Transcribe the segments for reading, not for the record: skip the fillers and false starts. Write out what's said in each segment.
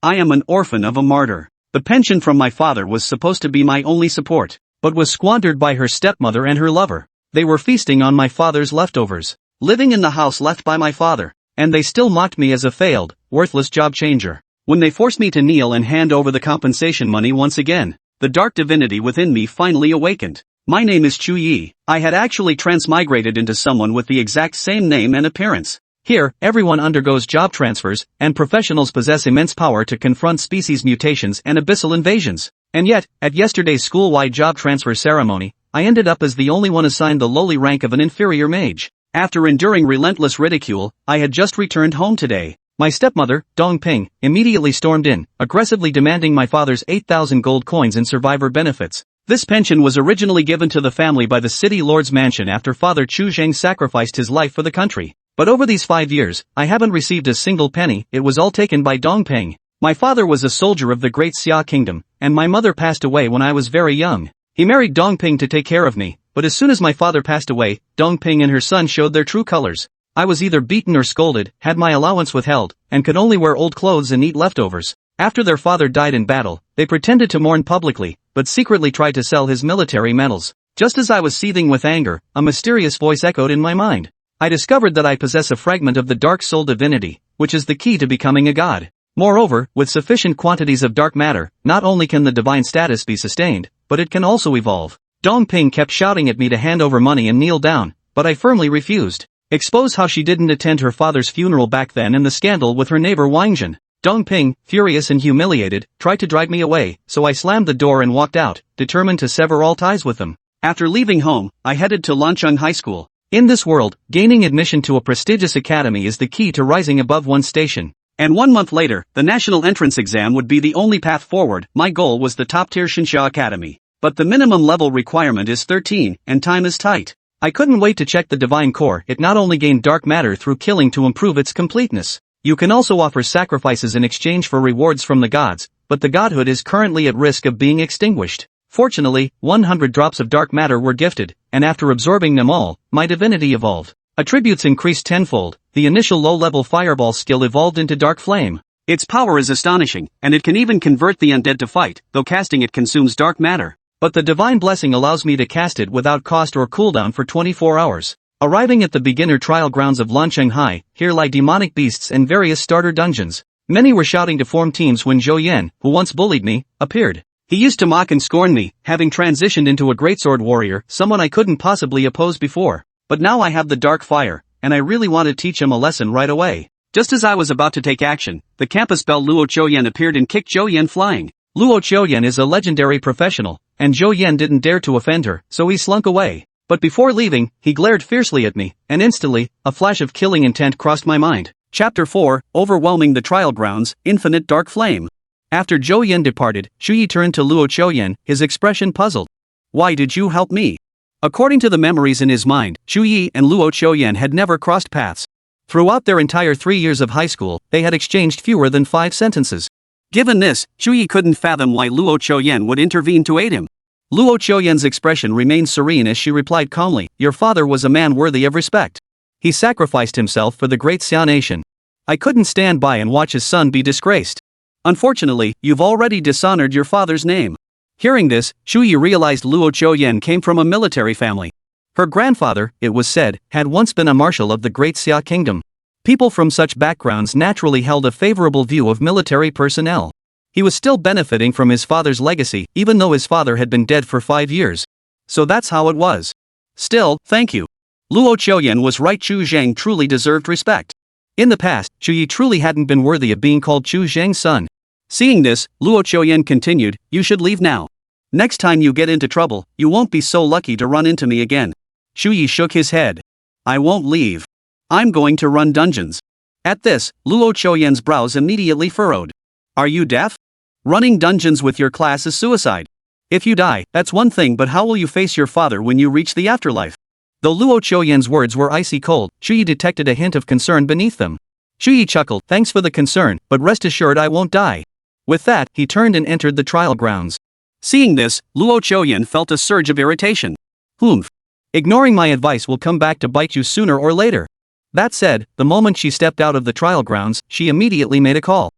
I am an orphan of a martyr. The pension from my father was supposed to be my only support, but was squandered by her stepmother and her lover. They were feasting on my father's leftovers, living in the house left by my father, and they still mocked me as a failed, worthless job changer. When they forced me to kneel and hand over the compensation money once again, the dark divinity within me finally awakened. My name is Chu Ye. I had actually transmigrated into someone with the exact same name and appearance. Here, everyone undergoes job transfers, and professionals possess immense power to confront species mutations and abyssal invasions. And yet, at yesterday's school-wide job transfer ceremony, I ended up as the only one assigned the lowly rank of an inferior mage. After enduring relentless ridicule, I had just returned home today. My stepmother, Dong Ping, immediately stormed in, aggressively demanding my father's 8,000 gold coins in survivor benefits. This pension was originally given to the family by the city lord's mansion after Father Chu Zheng sacrificed his life for the country. But over these 5 years, I haven't received a single penny. It was all taken by Dong Ping. My father was a soldier of the Great Xia Kingdom, and my mother passed away when I was very young. He married Dong Ping to take care of me, but as soon as my father passed away, Dong Ping and her son showed their true colors. I was either beaten or scolded, had my allowance withheld, and could only wear old clothes and eat leftovers. After their father died in battle, they pretended to mourn publicly, but secretly tried to sell his military medals. Just as I was seething with anger, a mysterious voice echoed in my mind. I discovered that I possess a fragment of the dark soul divinity, which is the key to becoming a god. Moreover, with sufficient quantities of dark matter, not only can the divine status be sustained, but it can also evolve. Dong Ping kept shouting at me to hand over money and kneel down, but I firmly refused. Expose how she didn't attend her father's funeral back then and the scandal with her neighbor Wang Jin. Dong Ping, furious and humiliated, tried to drive me away, so I slammed the door and walked out, determined to sever all ties with them. After leaving home, I headed to Lancheng High School. In this world, gaining admission to a prestigious academy is the key to rising above one's station. And 1 month later, the national entrance exam would be the only path forward. My goal was the top-tier Shinsha Academy. But the minimum level requirement is 13, and time is tight. I couldn't wait to check the divine core. It not only gained dark matter through killing to improve its completeness. You can also offer sacrifices in exchange for rewards from the gods, but the godhood is currently at risk of being extinguished. Fortunately, 100 drops of dark matter were gifted, and after absorbing them all, my divinity evolved. Attributes increased tenfold. The initial low-level fireball skill evolved into dark flame. Its power is astonishing, and it can even convert the undead to fight, though casting it consumes dark matter. But the divine blessing allows me to cast it without cost or cooldown for 24 hours. Arriving at the beginner trial grounds of Lancheng High, here lie demonic beasts and various starter dungeons. Many were shouting to form teams when Zhou Yan, who once bullied me, appeared. He used to mock and scorn me, having transitioned into a greatsword warrior, someone I couldn't possibly oppose before. But now I have the dark fire, and I really want to teach him a lesson right away. Just as I was about to take action, the campus belle Luo Qiuyan appeared and kicked Zhou Yan flying. Luo Qiuyan is a legendary professional, and Zhou Yan didn't dare to offend her, so he slunk away. But before leaving, he glared fiercely at me, and instantly, a flash of killing intent crossed my mind. Chapter 4, Overwhelming the Trial Grounds, Infinite Dark Flame. After Zhou Yan departed, Chu Ye turned to Luo Qiuyan, his expression puzzled. Why did you help me? According to the memories in his mind, Chu Ye and Luo Qiuyan had never crossed paths. Throughout their entire 3 years of high school, they had exchanged fewer than 5 sentences. Given this, Chu Ye couldn't fathom why Luo Qiuyan would intervene to aid him. Luo Qiuyan's expression remained serene as she replied calmly, Your father was a man worthy of respect. He sacrificed himself for the great Xia nation. I couldn't stand by and watch his son be disgraced. Unfortunately, you've already dishonored your father's name. Hearing this, Chu Ye realized Luo Qiuyan came from a military family. Her grandfather, it was said, had once been a marshal of the Great Xia Kingdom. People from such backgrounds naturally held a favorable view of military personnel. He was still benefiting from his father's legacy, even though his father had been dead for 5 years. So that's how it was. Still, thank you. Luo Qiuyan was right. Chu Zheng truly deserved respect. In the past, Chu Ye truly hadn't been worthy of being called Chu Zheng's son. Seeing this, Luo Qiuyan continued, You should leave now. Next time you get into trouble, you won't be so lucky to run into me again. Chu Ye shook his head. I won't leave. I'm going to run dungeons. At this, Luo Qiuyan's brows immediately furrowed. Are you deaf? Running dungeons with your class is suicide. If you die, that's one thing, but how will you face your father when you reach the afterlife? Though Luo Qiuyan's words were icy cold, Chu Ye detected a hint of concern beneath them. Chu Ye chuckled, Thanks for the concern, but rest assured I won't die. With that, he turned and entered the trial grounds. Seeing this, Luo Qiuyan felt a surge of irritation. Humph. Ignoring my advice will come back to bite you sooner or later. That said, the moment she stepped out of the trial grounds, she immediately made a call.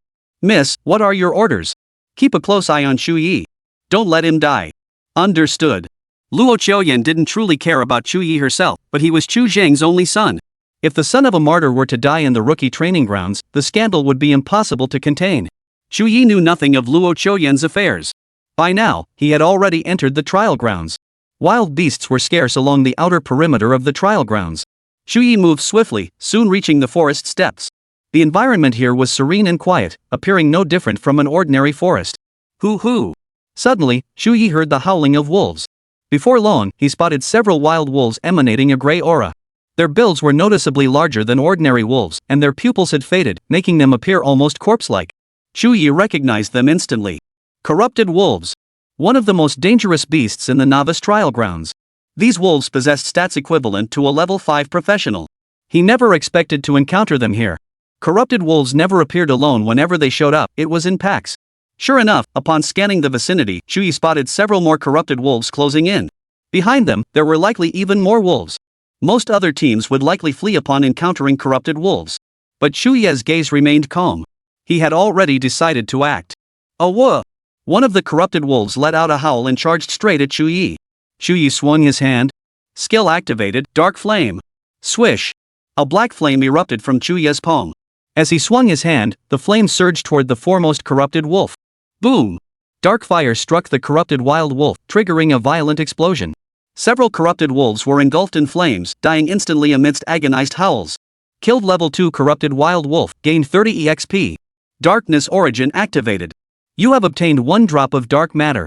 Miss, what are your orders? Keep a close eye on Chu Ye. Don't let him die. Understood. Luo Qiuyan didn't truly care about Chu Ye herself, but he was Chu Zheng's only son. If the son of a martyr were to die in the rookie training grounds, the scandal would be impossible to contain. Chu Ye knew nothing of Luo Qiuyan's affairs. By now, he had already entered the trial grounds. Wild beasts were scarce along the outer perimeter of the trial grounds. Chu Ye moved swiftly, soon reaching the forest steps. The environment here was serene and quiet, appearing no different from an ordinary forest. Hoo-hoo! Suddenly, Chu Ye heard the howling of wolves. Before long, he spotted several wild wolves emanating a gray aura. Their builds were noticeably larger than ordinary wolves, and their pupils had faded, making them appear almost corpse-like. Chu Ye recognized them instantly. Corrupted wolves. One of the most dangerous beasts in the novice trial grounds. These wolves possessed stats equivalent to a level 5 professional. He never expected to encounter them here. Corrupted wolves never appeared alone whenever they showed up, it was in packs. Sure enough, upon scanning the vicinity, Chu Ye spotted several more corrupted wolves closing in. Behind them, there were likely even more wolves. Most other teams would likely flee upon encountering corrupted wolves. But Chu Ye's gaze remained calm. He had already decided to act. Awah! One of the corrupted wolves let out a howl and charged straight at Chu Ye. Chu Ye swung his hand. Skill activated, Dark Flame. Swish! A black flame erupted from Chu Ye's palm. As he swung his hand, the flame surged toward the foremost corrupted wolf. Boom! Dark fire struck the corrupted wild wolf, triggering a violent explosion. Several corrupted wolves were engulfed in flames, dying instantly amidst agonized howls. Killed level 2 corrupted wild wolf, gained 30 EXP. Darkness origin activated. You have obtained 1 drop of dark matter.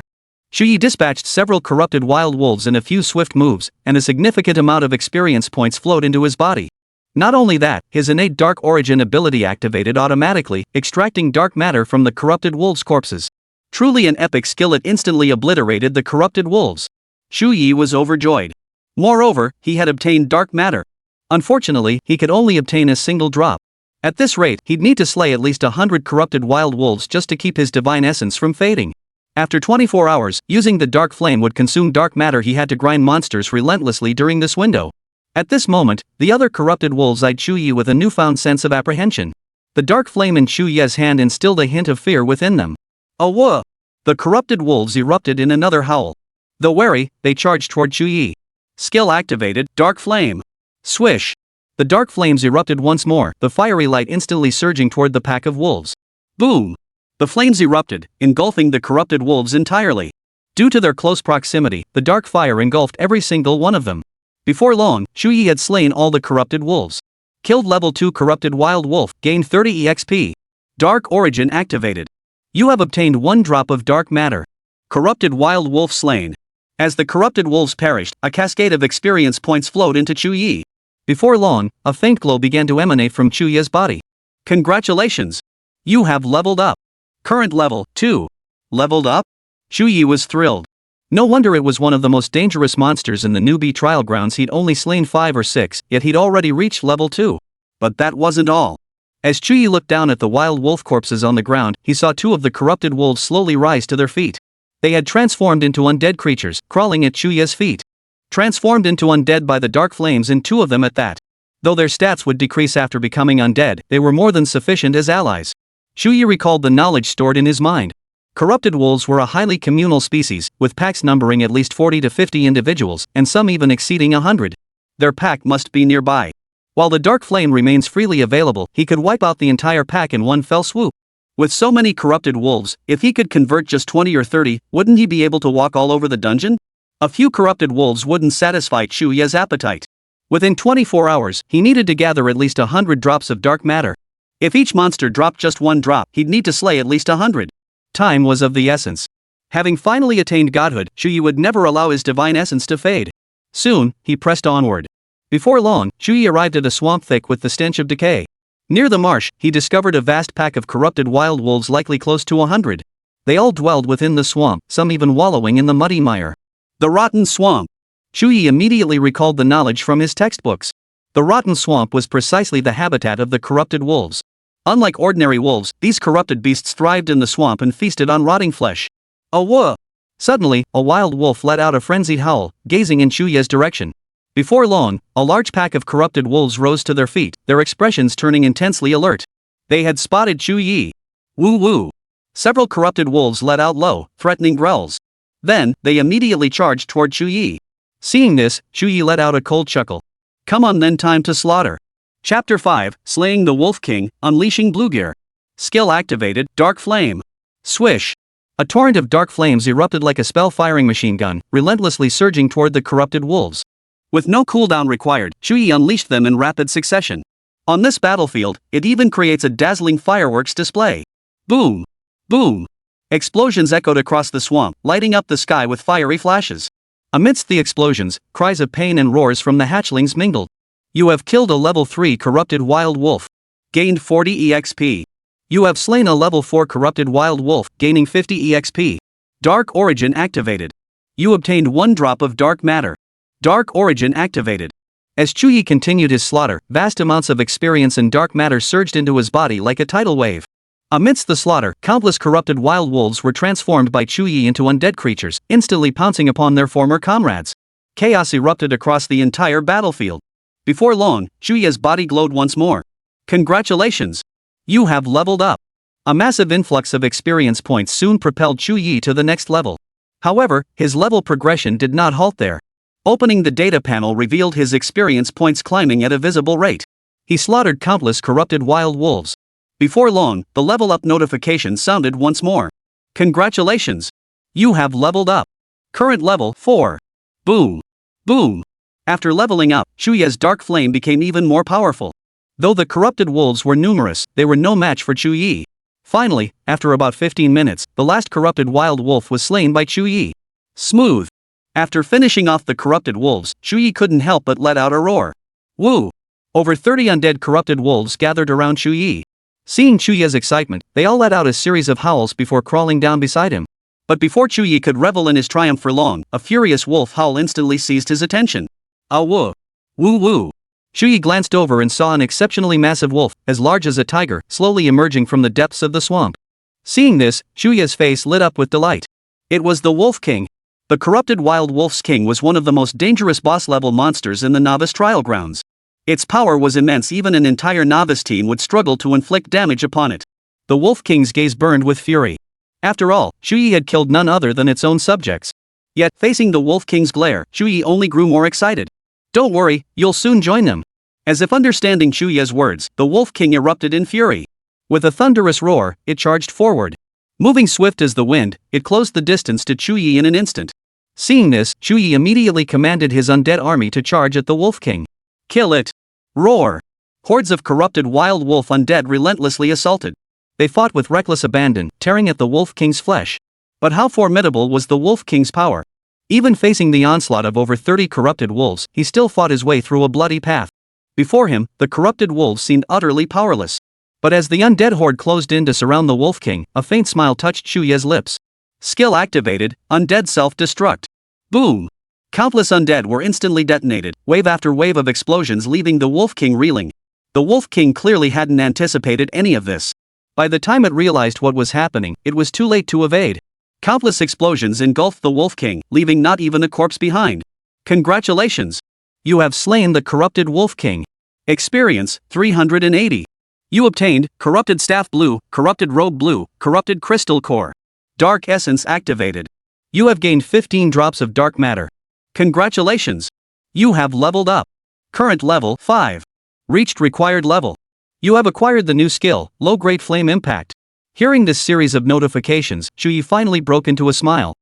Chu Ye dispatched several corrupted wild wolves in a few swift moves, and a significant amount of experience points flowed into his body. Not only that, his innate dark origin ability activated automatically, extracting dark matter from the corrupted wolves' corpses. Truly an epic skill, it instantly obliterated the corrupted wolves. Chu Ye was overjoyed. Moreover, he had obtained dark matter. Unfortunately, he could only obtain a single drop. At this rate, he'd need to slay at least 100 corrupted wild wolves just to keep his divine essence from fading. After 24 hours, using the dark flame would consume dark matter. He had to grind monsters relentlessly during this window. At this moment, the other corrupted wolves eyed Chu Ye with a newfound sense of apprehension. The dark flame in Chu Ye's hand instilled a hint of fear within them. Awah! The corrupted wolves erupted in another howl. Though wary, they charged toward Chu Ye. Skill activated, Dark Flame. Swish! The dark flames erupted once more, the fiery light instantly surging toward the pack of wolves. Boom! The flames erupted, engulfing the corrupted wolves entirely. Due to their close proximity, the dark fire engulfed every single one of them. Before long, Chu Ye had slain all the corrupted wolves. Killed level 2 corrupted wild wolf, gained 30 EXP. Dark origin activated. You have obtained 1 drop of dark matter. Corrupted wild wolf slain. As the corrupted wolves perished, a cascade of experience points flowed into Chu Ye. Before long, a faint glow began to emanate from Chu Ye's body. Congratulations! You have leveled up. Current level, 2. Leveled up? Chu Ye was thrilled. No wonder it was one of the most dangerous monsters in the newbie trial grounds. He'd only slain 5 or 6, yet he'd already reached level 2. But that wasn't all. As Chu Ye looked down at the wild wolf corpses on the ground, he saw 2 of the corrupted wolves slowly rise to their feet. They had transformed into undead creatures, crawling at Chu Ye's feet. Transformed into undead by the dark flames, and 2 of them at that. Though their stats would decrease after becoming undead, they were more than sufficient as allies. Chu Ye recalled the knowledge stored in his mind. Corrupted wolves were a highly communal species, with packs numbering at least 40 to 50 individuals, and some even exceeding 100. Their pack must be nearby. While the dark flame remains freely available, he could wipe out the entire pack in one fell swoop. With so many corrupted wolves, if he could convert just 20 or 30, wouldn't he be able to walk all over the dungeon? A few corrupted wolves wouldn't satisfy Chu Ye's appetite. Within 24 hours, he needed to gather at least 100 drops of dark matter. If each monster dropped just 1 drop, he'd need to slay at least 100. Time was of the essence. Having finally attained godhood, Chu Ye would never allow his divine essence to fade. Soon, he pressed onward. Before long, Chu Ye arrived at a swamp thick with the stench of decay. Near the marsh, he discovered a vast pack of corrupted wild wolves, likely close to 100. They all dwelled within the swamp, some even wallowing in the muddy mire. The rotten swamp. Chu Ye immediately recalled the knowledge from his textbooks. The rotten swamp was precisely the habitat of the corrupted wolves. Unlike ordinary wolves, these corrupted beasts thrived in the swamp and feasted on rotting flesh. Awah! Suddenly, a wild wolf let out a frenzied howl, gazing in Chu Ye's direction. Before long, a large pack of corrupted wolves rose to their feet, their expressions turning intensely alert. They had spotted Chu Ye. Woo woo. Several corrupted wolves let out low, threatening growls. Then, they immediately charged toward Chu Ye. Seeing this, Chu Ye let out a cold chuckle. Come on then, time to slaughter. Chapter 5, Slaying the Wolf King, Unleashing Blue Gear. Skill activated, Dark Flame. Swish. A torrent of dark flames erupted like a spell-firing machine gun, relentlessly surging toward the corrupted wolves. With no cooldown required, Chu Ye unleashed them in rapid succession. On this battlefield, it even creates a dazzling fireworks display. Boom! Boom! Explosions echoed across the swamp, lighting up the sky with fiery flashes. Amidst the explosions, cries of pain and roars from the hatchlings mingled. You have killed a level 3 corrupted wild wolf. Gained 40 EXP. You have slain a level 4 corrupted wild wolf, gaining 50 EXP. Dark Origin activated. You obtained 1 drop of dark matter. Dark Origin activated. As Chu Ye continued his slaughter, vast amounts of experience and dark matter surged into his body like a tidal wave. Amidst the slaughter, countless corrupted wild wolves were transformed by Chu Ye into undead creatures, instantly pouncing upon their former comrades. Chaos erupted across the entire battlefield. Before long, Chu Ye's body glowed once more. Congratulations! You have leveled up. A massive influx of experience points soon propelled Chu Ye to the next level. However, his level progression did not halt there. Opening the data panel revealed his experience points climbing at a visible rate. He slaughtered countless corrupted wild wolves. Before long, the level up notification sounded once more. Congratulations! You have leveled up. Current level 4. Boom! Boom! After leveling up, Chu Ye's dark flame became even more powerful. Though the corrupted wolves were numerous, they were no match for Chu Ye. Finally, after about 15 minutes, the last corrupted wild wolf was slain by Chu Ye. Smooth! After finishing off the corrupted wolves, Chu Ye couldn't help but let out a roar. Woo! Over 30 undead corrupted wolves gathered around Chu Ye. Seeing Chu Ye's excitement, they all let out a series of howls before crawling down beside him. But before Chu Ye could revel in his triumph for long, a furious wolf howl instantly seized his attention. Ah woo! Woo woo! Chu Ye glanced over and saw an exceptionally massive wolf, as large as a tiger, slowly emerging from the depths of the swamp. Seeing this, Chu Ye's face lit up with delight. It was the Wolf King. The corrupted wild wolf's king was one of the most dangerous boss-level monsters in the novice trial grounds. Its power was immense, even an entire novice team would struggle to inflict damage upon it. The Wolf King's gaze burned with fury. After all, Chu Ye had killed none other than its own subjects. Yet, facing the Wolf King's glare, Chu Ye only grew more excited. Don't worry, you'll soon join them. As if understanding Chu Ye's words, the Wolf King erupted in fury. With a thunderous roar, it charged forward. Moving swift as the wind, it closed the distance to Chu Ye in an instant. Seeing this, Chu Ye immediately commanded his undead army to charge at the Wolf King. Kill it! Roar! Hordes of corrupted wild wolf undead relentlessly assaulted. They fought with reckless abandon, tearing at the Wolf King's flesh. But how formidable was the Wolf King's power? Even facing the onslaught of over 30 corrupted wolves, he still fought his way through a bloody path. Before him, the corrupted wolves seemed utterly powerless. But as the undead horde closed in to surround the Wolf King, a faint smile touched Chu Ye's lips. Skill activated, Undead Self-Destruct. Boom! Countless undead were instantly detonated, wave after wave of explosions leaving the Wolf King reeling. The Wolf King clearly hadn't anticipated any of this. By the time it realized what was happening, it was too late to evade. Countless explosions engulfed the Wolf King, leaving not even a corpse behind. Congratulations! You have slain the corrupted Wolf King. Experience, 380. You obtained, Corrupted Staff Blue, Corrupted Robe Blue, Corrupted Crystal Core. Dark Essence activated. You have gained 15 drops of dark matter. Congratulations! You have leveled up. Current level 5. Reached required level. You have acquired the new skill, Low-Grade Flame Impact. Hearing this series of notifications, Chu Ye finally broke into a smile.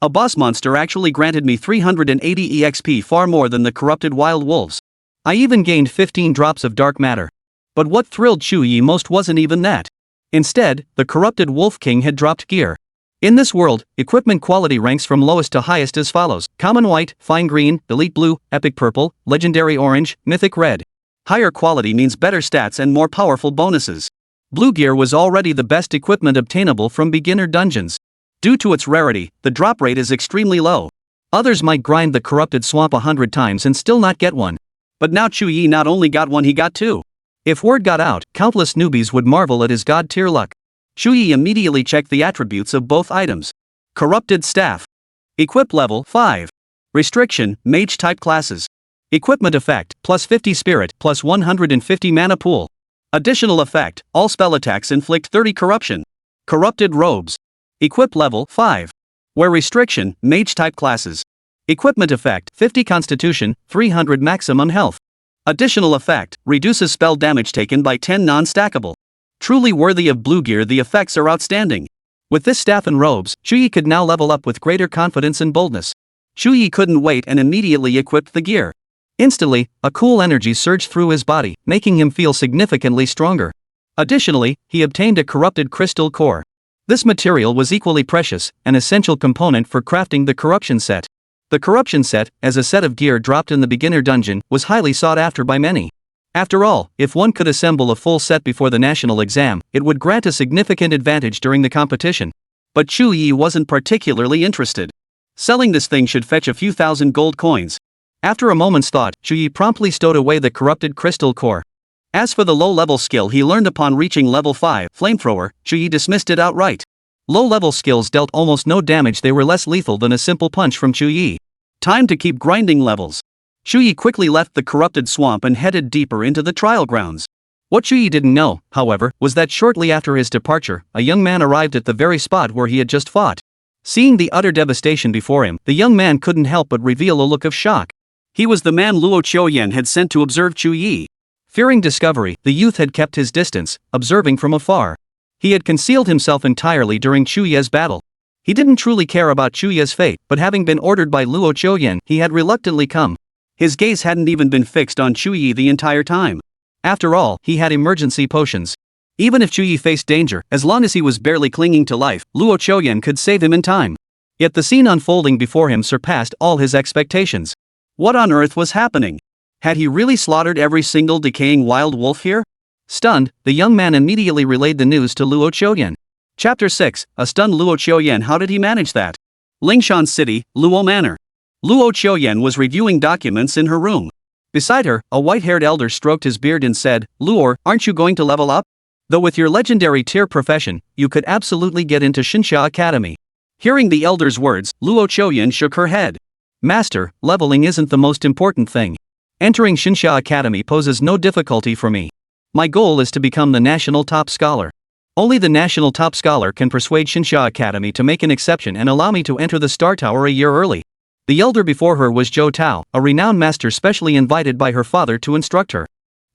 A boss monster actually granted me 380 EXP, far more than the corrupted wild wolves. I even gained 15 drops of dark matter. But what thrilled Chu Ye most wasn't even that. Instead, the corrupted Wolf King had dropped gear. In this world, equipment quality ranks from lowest to highest as follows: Common White, Fine Green, Elite Blue, Epic Purple, Legendary Orange, Mythic Red. Higher quality means better stats and more powerful bonuses. Blue gear was already the best equipment obtainable from beginner dungeons. Due to its rarity, the drop rate is extremely low. Others might grind the corrupted swamp 100 times and still not get one. But now Chu Ye not only got one, he got two. If word got out, countless newbies would marvel at his god-tier luck. Chu Ye immediately checked the attributes of both items. Corrupted Staff. Equip level 5. Restriction, Mage type classes. Equipment effect, plus 50 spirit, plus 150 mana pool. Additional effect, all spell attacks inflict 30 corruption. Corrupted robes. Equip level 5. Wear restriction, mage-type classes. Equipment effect, 50 constitution, 300 maximum health. Additional effect, reduces spell damage taken by 10 non-stackable. Truly worthy of blue gear, the effects are outstanding. With this staff and robes, Chu Ye could now level up with greater confidence and boldness. Chu Ye couldn't wait and immediately equipped the gear. Instantly, a cool energy surged through his body, making him feel significantly stronger. Additionally, he obtained a corrupted crystal core. This material was equally precious, an essential component for crafting the corruption set. The corruption set, as a set of gear dropped in the beginner dungeon, was highly sought after by many. After all, if one could assemble a full set before the national exam, it would grant a significant advantage during the competition. But Chu Ye wasn't particularly interested. Selling this thing should fetch a few thousand gold coins. After a moment's thought, Chu Ye promptly stowed away the corrupted crystal core. As for the low-level skill he learned upon reaching level 5, Flamethrower, Chu Ye dismissed it outright. Low-level skills dealt almost no damage, they were less lethal than a simple punch from Chu Ye. Time to keep grinding levels. Chu Ye quickly left the corrupted swamp and headed deeper into the trial grounds. What Chu Ye didn't know, however, was that shortly after his departure, a young man arrived at the very spot where he had just fought. Seeing the utter devastation before him, the young man couldn't help but reveal a look of shock. He was the man Luo Qiuyan had sent to observe Chu Ye. Fearing discovery, the youth had kept his distance, observing from afar. He had concealed himself entirely during Chu Ye's battle. He didn't truly care about Chu Ye's fate, but having been ordered by Luo Qiuyan, he had reluctantly come. His gaze hadn't even been fixed on Chu Ye the entire time. After all, he had emergency potions. Even if Chu Ye faced danger, as long as he was barely clinging to life, Luo Qiuyan could save him in time. Yet the scene unfolding before him surpassed all his expectations. What on earth was happening? Had he really slaughtered every single decaying wild wolf here? Stunned, the young man immediately relayed the news to Luo Qiuyan. Chapter 6, a stunned Luo Qiuyan. How did he manage that? Lingshan City, Luo Manor. Luo Qiuyan was reviewing documents in her room. Beside her, a white-haired elder stroked his beard and said, "Luo, aren't you going to level up? Though with your legendary tier profession, you could absolutely get into Shinsha Academy." Hearing the elder's words, Luo Qiuyan shook her head. "Master, leveling isn't the most important thing. Entering Shinsha Academy poses no difficulty for me. My goal is to become the national top scholar. Only the national top scholar can persuade Shinsha Academy to make an exception and allow me to enter the Star Tower a year early." The elder before her was Zhou Tao, a renowned master specially invited by her father to instruct her.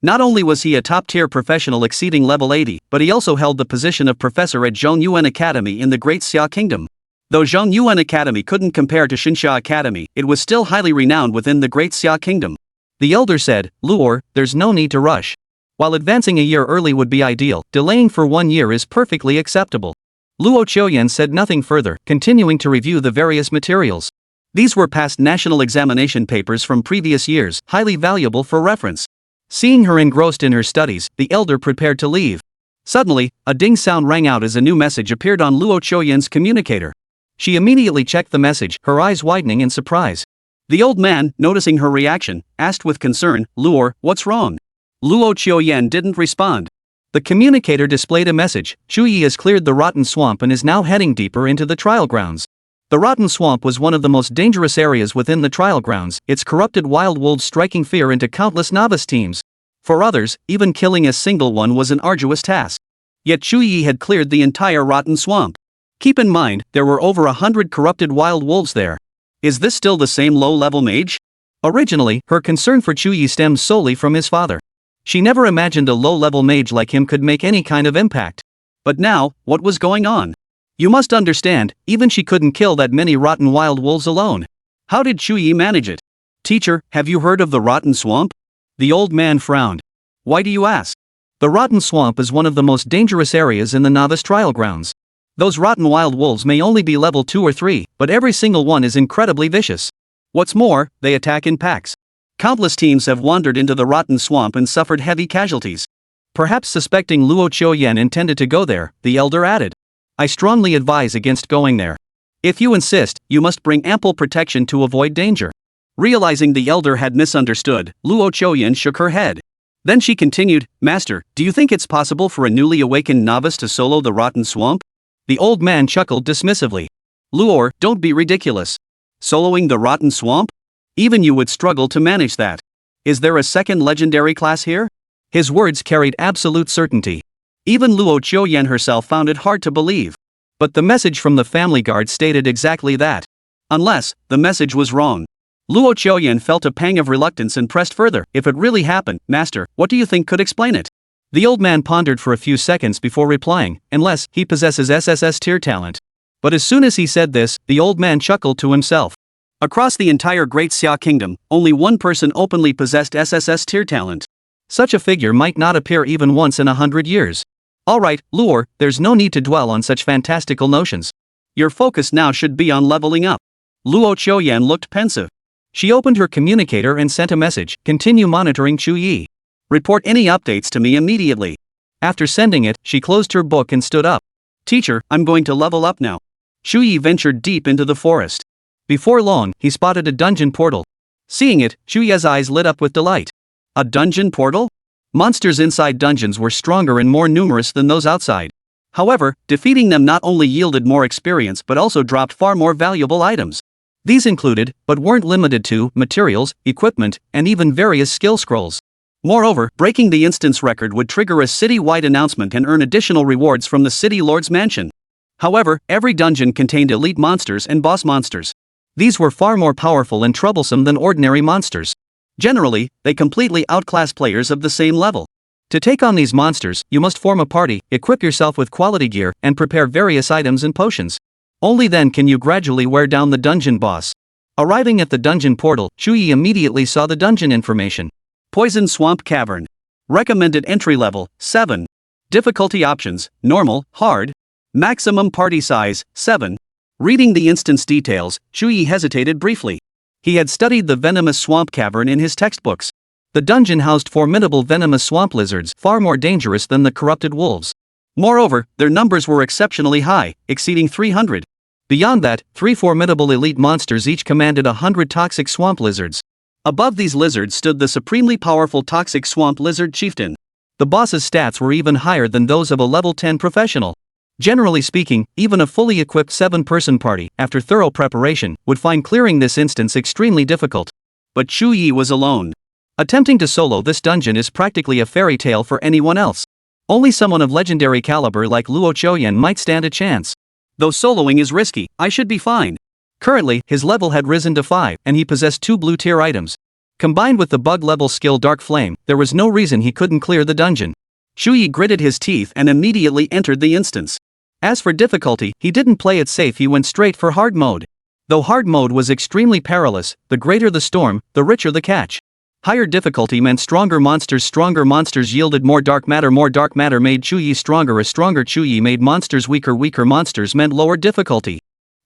Not only was he a top-tier professional exceeding level 80, but he also held the position of professor at Zhongyuan Academy in the Great Xia Kingdom. Though Zhongyuan Academy couldn't compare to Shinsha Academy, it was still highly renowned within the Great Xia Kingdom. The elder said, "Luo, there's no need to rush. While advancing a year early would be ideal, delaying for 1 year is perfectly acceptable." Luo Qiuyan said nothing further, continuing to review the various materials. These were past national examination papers from previous years, highly valuable for reference. Seeing her engrossed in her studies, the elder prepared to leave. Suddenly, a ding sound rang out as a new message appeared on Luo Qiuyan's communicator. She immediately checked the message, her eyes widening in surprise. The old man, noticing her reaction, asked with concern, "Luo, what's wrong?" Luo Qiuyan didn't respond. The communicator displayed a message: Chu Ye has cleared the rotten swamp and is now heading deeper into the trial grounds. The rotten swamp was one of the most dangerous areas within the trial grounds, its corrupted wild wolves striking fear into countless novice teams. For others, even killing a single one was an arduous task. Yet Chu Ye had cleared the entire rotten swamp. Keep in mind, there were over 100 corrupted wild wolves there. Is this still the same low-level mage? Originally, her concern for Chu Ye stemmed solely from his father. She never imagined a low-level mage like him could make any kind of impact. But now, what was going on? You must understand, even she couldn't kill that many rotten wild wolves alone. How did Chu Ye manage it? "Teacher, have you heard of the rotten swamp?" The old man frowned. "Why do you ask?" The rotten swamp is one of the most dangerous areas in the novice trial grounds. Those rotten wild wolves may only be level 2 or 3, but every single one is incredibly vicious. What's more, they attack in packs. Countless teams have wandered into the rotten swamp and suffered heavy casualties. Perhaps suspecting Luo Qiuyan intended to go there, the elder added, "I strongly advise against going there. If you insist, you must bring ample protection to avoid danger." Realizing the elder had misunderstood, Luo Qiuyan shook her head. Then she continued, "Master, do you think it's possible for a newly awakened novice to solo the rotten swamp?" The old man chuckled dismissively. "Luo, don't be ridiculous. Soloing the rotten swamp? Even you would struggle to manage that. Is there a second legendary class here?" His words carried absolute certainty. Even Luo Qiuyan herself found it hard to believe. But the message from the family guard stated exactly that. Unless, the message was wrong. Luo Qiuyan felt a pang of reluctance and pressed further. If it really happened, Master, what do you think could explain it? The old man pondered for a few seconds before replying, unless he possesses SSS tier talent. But as soon as he said this, the old man chuckled to himself. Across the entire Great Xia Kingdom, only one person openly possessed SSS tier talent. Such a figure might not appear even once in 100 years. Alright, Luor, there's no need to dwell on such fantastical notions. Your focus now should be on leveling up. Luo Qiuyan looked pensive. She opened her communicator and sent a message, continue monitoring Chu Ye. Report any updates to me immediately. After sending it, she closed her book and stood up. Teacher, I'm going to level up now. Chu Ye ventured deep into the forest. Before long, he spotted a dungeon portal. Seeing it, Chu Ye's eyes lit up with delight. A dungeon portal? Monsters inside dungeons were stronger and more numerous than those outside. However, defeating them not only yielded more experience but also dropped far more valuable items. These included, but weren't limited to, materials, equipment, and even various skill scrolls. Moreover, breaking the instance record would trigger a city-wide announcement and earn additional rewards from the city lord's mansion. However, every dungeon contained elite monsters and boss monsters. These were far more powerful and troublesome than ordinary monsters. Generally, they completely outclass players of the same level. To take on these monsters, you must form a party, equip yourself with quality gear, and prepare various items and potions. Only then can you gradually wear down the dungeon boss. Arriving at the dungeon portal, Chu Ye immediately saw the dungeon information. Poison Swamp Cavern. Recommended entry level, 7. Difficulty options, normal, hard. Maximum party size, 7. Reading the instance details, Chu Ye hesitated briefly. He had studied the venomous swamp cavern in his textbooks. The dungeon housed formidable venomous swamp lizards, far more dangerous than the corrupted wolves. Moreover, their numbers were exceptionally high, exceeding 300. Beyond that, 3 formidable elite monsters each commanded 100 toxic swamp lizards. Above these lizards stood the supremely powerful toxic swamp lizard chieftain. The boss's stats were even higher than those of a level 10 professional. Generally speaking, even a fully equipped 7-person party, after thorough preparation, would find clearing this instance extremely difficult. But Chu Ye was alone. Attempting to solo this dungeon is practically a fairy tale for anyone else. Only someone of legendary caliber like Luo Qiuyan might stand a chance. Though soloing is risky, I should be fine. Currently, his level had risen to 5, and he possessed 2 blue-tier items. Combined with the bug-level skill Dark Flame, there was no reason he couldn't clear the dungeon. Chu Ye gritted his teeth and immediately entered the instance. As for difficulty, he didn't play it safe, he went straight for hard mode. Though hard mode was extremely perilous, the greater the storm, the richer the catch. Higher difficulty meant stronger monsters yielded more dark matter made Chu Ye stronger, a stronger Chu Ye made monsters weaker monsters meant lower difficulty.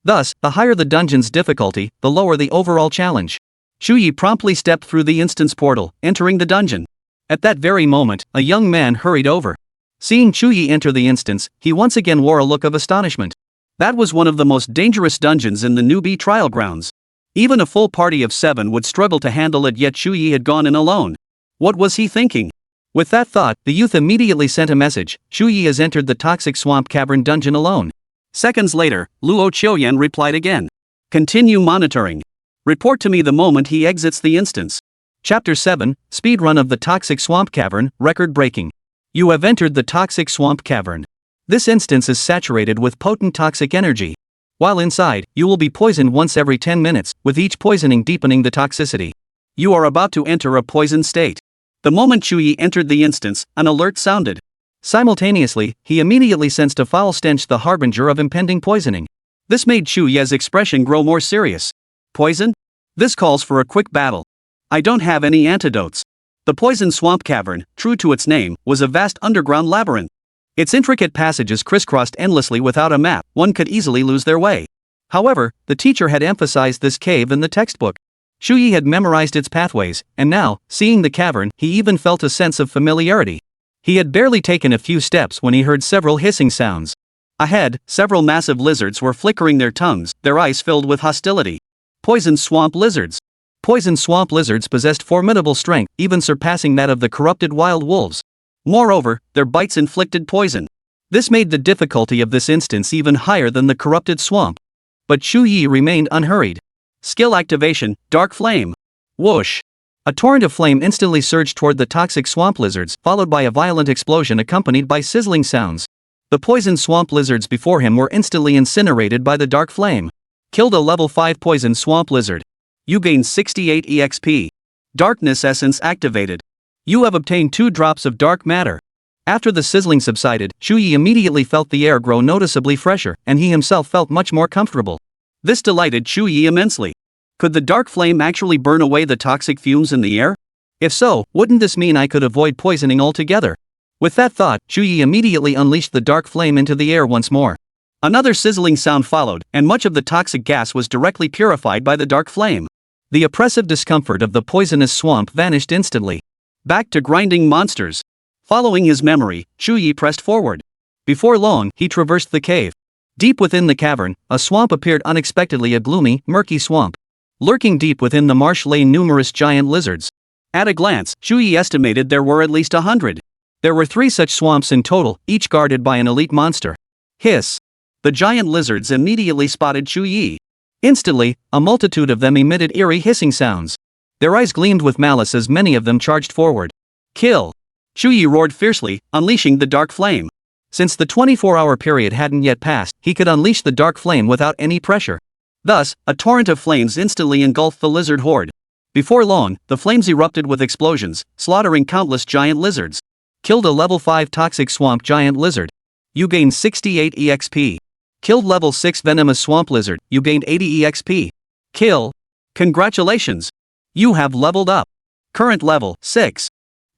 Thus, the higher the dungeon's difficulty, the lower the overall challenge. Chu Ye promptly stepped through the instance portal, entering the dungeon. At that very moment, a young man hurried over. Seeing Chu Ye enter the instance, he once again wore a look of astonishment. That was one of the most dangerous dungeons in the newbie trial grounds. Even a full party of 7 would struggle to handle it, yet Chu Ye had gone in alone. What was he thinking? With that thought, the youth immediately sent a message. Chu Ye has entered the toxic swamp cavern dungeon alone. Seconds later, Luo Qiuyan replied again. Continue monitoring. Report to me the moment he exits the instance. Chapter 7, Speedrun of the Toxic Swamp Cavern, Record Breaking. You have entered the Toxic Swamp Cavern. This instance is saturated with potent toxic energy. While inside, you will be poisoned once every 10 minutes, with each poisoning deepening the toxicity. You are about to enter a poisoned state. The moment Chu Ye entered the instance, an alert sounded. Simultaneously, he immediately sensed a foul stench, the harbinger of impending poisoning. This made Chu Ye's expression grow more serious. Poison? This calls for a quick battle. I don't have any antidotes. The poison swamp cavern, true to its name, was a vast underground labyrinth. Its intricate passages crisscrossed endlessly without a map, one could easily lose their way. However, the teacher had emphasized this cave in the textbook. Chu Ye had memorized its pathways, and now, seeing the cavern, he even felt a sense of familiarity. He had barely taken a few steps when he heard several hissing sounds. Ahead, several massive lizards were flickering their tongues, their eyes filled with hostility. Poison swamp lizards. Poison swamp lizards possessed formidable strength, even surpassing that of the corrupted wild wolves. Moreover, their bites inflicted poison. This made the difficulty of this instance even higher than the corrupted swamp. But Chu Ye remained unhurried. Skill activation, Dark Flame. Whoosh. A torrent of flame instantly surged toward the toxic swamp lizards, followed by a violent explosion accompanied by sizzling sounds. The poisoned swamp lizards before him were instantly incinerated by the dark flame. Killed a level 5 poison swamp lizard. You gain 68 EXP. Darkness essence activated. You have obtained 2 drops of dark matter. After the sizzling subsided, Chu Ye immediately felt the air grow noticeably fresher, and he himself felt much more comfortable. This delighted Chu Ye immensely. Could the dark flame actually burn away the toxic fumes in the air? If so, wouldn't this mean I could avoid poisoning altogether? With that thought, Chu Ye immediately unleashed the dark flame into the air once more. Another sizzling sound followed, and much of the toxic gas was directly purified by the dark flame. The oppressive discomfort of the poisonous swamp vanished instantly. Back to grinding monsters. Following his memory, Chu Ye pressed forward. Before long, he traversed the cave. Deep within the cavern, a swamp appeared unexpectedly, a gloomy, murky swamp. Lurking deep within the marsh lay numerous giant lizards. At a glance, Chu Ye estimated there were at least 100. There were 3 such swamps in total, each guarded by an elite monster. Hiss! The giant lizards immediately spotted Chu Ye. Instantly, a multitude of them emitted eerie hissing sounds. Their eyes gleamed with malice as many of them charged forward. Kill! Chu Ye roared fiercely, unleashing the dark flame. Since the 24-hour period hadn't yet passed, he could unleash the dark flame without any pressure. Thus, a torrent of flames instantly engulfed the lizard horde. Before long, the flames erupted with explosions, slaughtering countless giant lizards. Killed a level 5 toxic swamp giant lizard. You gained 68 EXP. Killed level 6 venomous swamp lizard. You gained 80 EXP. Kill. Congratulations! You have leveled up. Current level 6.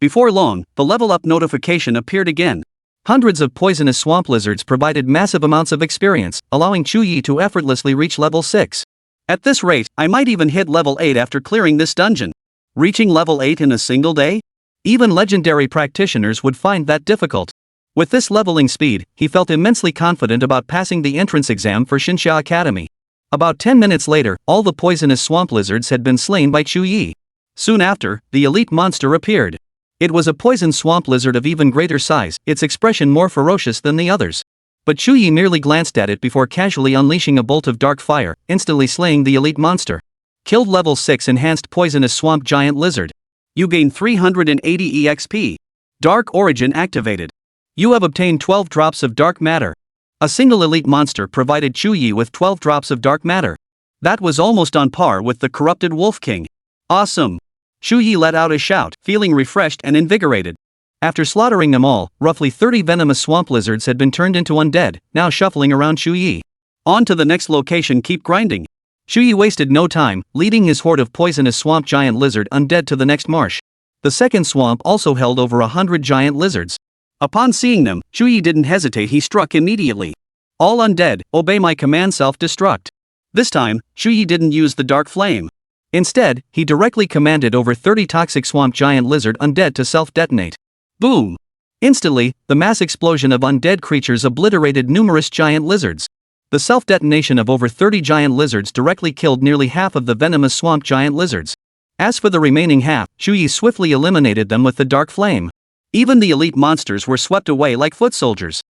Before long, the level up notification appeared again. Hundreds of poisonous swamp lizards provided massive amounts of experience, allowing Chu Ye to effortlessly reach level 6. At this rate, I might even hit level 8 after clearing this dungeon. Reaching level 8 in a single day? Even legendary practitioners would find that difficult. With this leveling speed, he felt immensely confident about passing the entrance exam for Shinsha Academy. About 10 minutes later, all the poisonous swamp lizards had been slain by Chu Ye. Soon after, the elite monster appeared. It was a poison swamp lizard of even greater size, its expression more ferocious than the others. But Chu Ye merely glanced at it before casually unleashing a bolt of dark fire, instantly slaying the elite monster. Killed level 6 enhanced poisonous swamp giant lizard. You gain 380 EXP. Dark origin activated. You have obtained 12 drops of dark matter. A single elite monster provided Chu Ye with 12 drops of dark matter. That was almost on par with the corrupted Wolf King. Awesome! Chu Ye let out a shout, feeling refreshed and invigorated. After slaughtering them all, roughly 30 venomous swamp lizards had been turned into undead, now shuffling around Chu Ye. On to the next location, keep grinding. Chu Ye wasted no time, leading his horde of poisonous swamp giant lizard undead to the next marsh. The second swamp also held over 100 giant lizards. Upon seeing them, Chu Ye didn't hesitate, he struck immediately. All undead, obey my command, self-destruct. This time, Chu Ye didn't use the dark flame. Instead, he directly commanded over 30 toxic swamp giant lizard undead to self-detonate. Boom! Instantly, the mass explosion of undead creatures obliterated numerous giant lizards. The self-detonation of over 30 giant lizards directly killed nearly half of the venomous swamp giant lizards. As for the remaining half, Chu Ye swiftly eliminated them with the dark flame. Even the elite monsters were swept away like foot soldiers.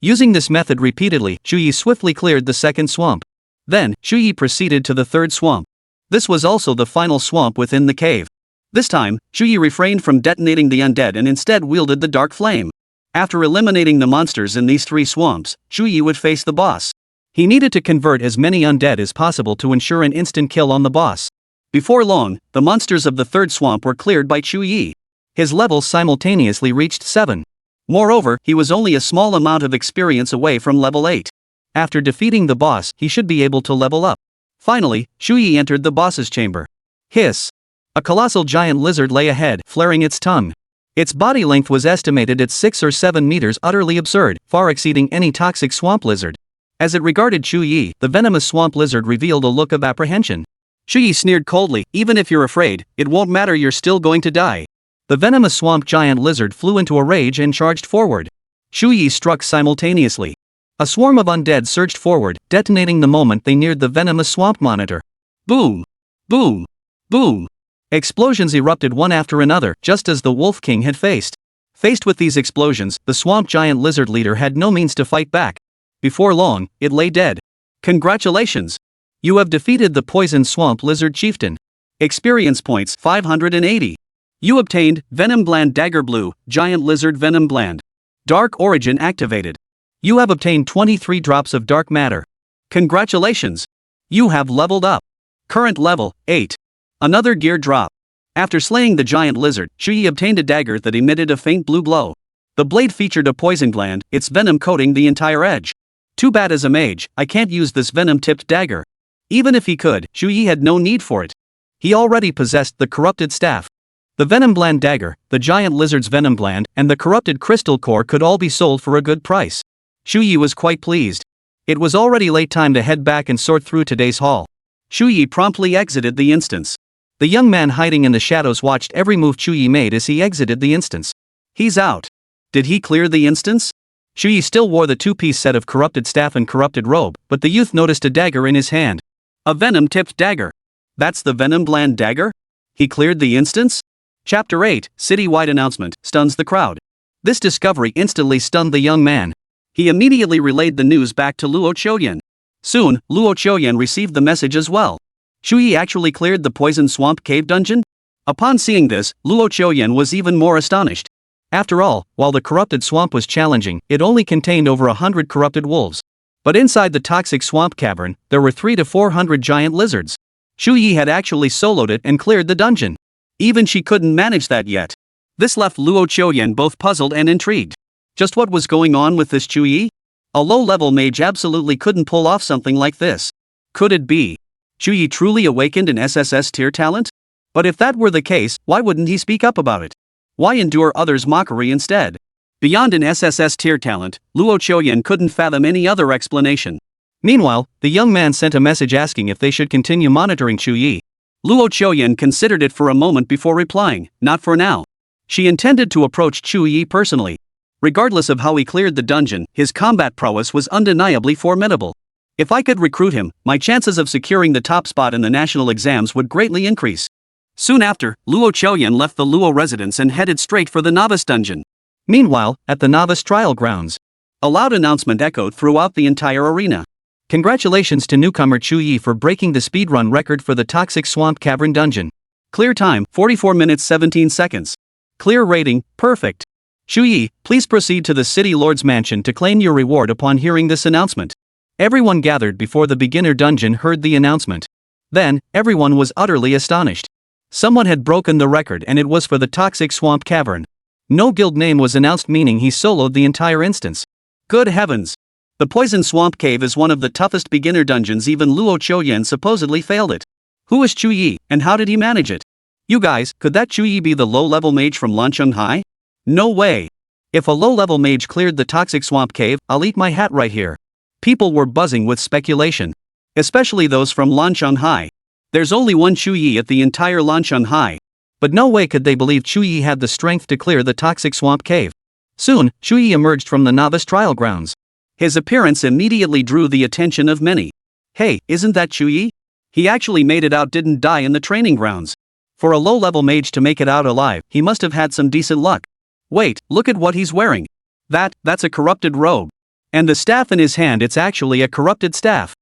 Using this method repeatedly, Chu Ye swiftly cleared the second swamp. Then, Chu Ye proceeded to the third swamp. This was also the final swamp within the cave. This time, Chu Ye refrained from detonating the undead and instead wielded the dark flame. After eliminating the monsters in these 3 swamps, Chu Ye would face the boss. He needed to convert as many undead as possible to ensure an instant kill on the boss. Before long, the monsters of the third swamp were cleared by Chu Ye. His level simultaneously reached 7. Moreover, he was only a small amount of experience away from level 8. After defeating the boss, he should be able to level up. Finally, Chu Ye entered the boss's chamber. Hiss! A colossal giant lizard lay ahead, flaring its tongue. Its body length was estimated at 6 or 7 meters, utterly absurd, far exceeding any toxic swamp lizard. As it regarded Chu Ye, the venomous swamp lizard revealed a look of apprehension. Chu Ye sneered coldly, "Even if you're afraid, it won't matter, you're still going to die." The venomous swamp giant lizard flew into a rage and charged forward. Chu Ye struck simultaneously. A swarm of undead surged forward, detonating the moment they neared the venomous swamp monitor. Boom! Boom! Boom! Explosions erupted one after another, just as the Wolf King had faced. Faced with these explosions, the swamp giant lizard leader had no means to fight back. Before long, it lay dead. Congratulations! You have defeated the poison swamp lizard chieftain. Experience points 580. You obtained Venom Bland Dagger Blue, Giant Lizard Venom Bland. Dark Origin activated. You have obtained 23 drops of dark matter. Congratulations! You have leveled up. Current level, 8. Another gear drop. After slaying the giant lizard, Chu Ye obtained a dagger that emitted a faint blue glow. The blade featured a poison gland, its venom coating the entire edge. Too bad as a mage, I can't use this venom-tipped dagger. Even if he could, Chu Ye had no need for it. He already possessed the corrupted staff. The Venom Bland dagger, the giant lizard's venom gland, and the corrupted crystal core could all be sold for a good price. Chu Ye was quite pleased. It was already late time to head back and sort through today's haul. Chu Ye promptly exited the instance. The young man hiding in the shadows watched every move Chu Ye made as he exited the instance. He's out. Did he clear the instance? Chu Ye still wore the two-piece set of corrupted staff and corrupted robe, but the youth noticed a dagger in his hand. A venom-tipped dagger. That's the Venom Bland dagger? He cleared the instance? Chapter 8, Citywide Announcement, stuns the crowd. This discovery instantly stunned the young man. He immediately relayed the news back to Luo Qiuyan. Soon, Luo Qiuyan received the message as well. Chu Ye actually cleared the Poison Swamp Cave dungeon? Upon seeing this, Luo Qiuyan was even more astonished. After all, while the corrupted swamp was challenging, it only contained over 100 corrupted wolves. But inside the toxic swamp cavern, there were 300 to 400 giant lizards. Chu Ye had actually soloed it and cleared the dungeon. Even she couldn't manage that yet. This left Luo Qiuyan both puzzled and intrigued. Just what was going on with this Chu Ye? A low-level mage absolutely couldn't pull off something like this. Could it be Chu Ye truly awakened an SSS tier talent? But if that were the case, why wouldn't he speak up about it? Why endure others' mockery instead? Beyond an SSS tier talent, Luo Qiuyan couldn't fathom any other explanation. Meanwhile, the young man sent a message asking if they should continue monitoring Chu Ye. Luo Qiuyan considered it for a moment before replying, not for now. She intended to approach Chu Ye personally. Regardless of how he cleared the dungeon, his combat prowess was undeniably formidable. If I could recruit him, my chances of securing the top spot in the national exams would greatly increase. Soon after, Luo Qiuyan left the Luo residence and headed straight for the novice dungeon. Meanwhile, at the novice trial grounds, a loud announcement echoed throughout the entire arena. Congratulations to newcomer Chu Ye for breaking the speedrun record for the Toxic Swamp Cavern Dungeon. Clear time, 44 minutes 17 seconds. Clear rating, perfect. Chu Ye, please proceed to the City Lord's mansion to claim your reward upon hearing this announcement. Everyone gathered before the beginner dungeon heard the announcement. Then, everyone was utterly astonished. Someone had broken the record and it was for the Toxic Swamp Cavern. No guild name was announced, meaning he soloed the entire instance. Good heavens! The Poison Swamp Cave is one of the toughest beginner dungeons. Even Luo Qiuyan supposedly failed it. Who is Chu Ye, and how did he manage it? You guys, could that Chu Ye be the low-level mage from Lancheng High? No way! If a low-level mage cleared the Toxic Swamp Cave, I'll eat my hat right here. People were buzzing with speculation. Especially those from Lancheng High. There's only one Chu Ye at the entire Lancheng High. But no way could they believe Chu Ye had the strength to clear the Toxic Swamp Cave. Soon, Chu Ye emerged from the novice trial grounds. His appearance immediately drew the attention of many. Hey, isn't that Chu Ye? He actually made it out, didn't die in the training grounds. For a low-level mage to make it out alive, he must have had some decent luck. Wait, look at what he's wearing. That's a corrupted robe. And the staff in his hand, it's actually a corrupted staff.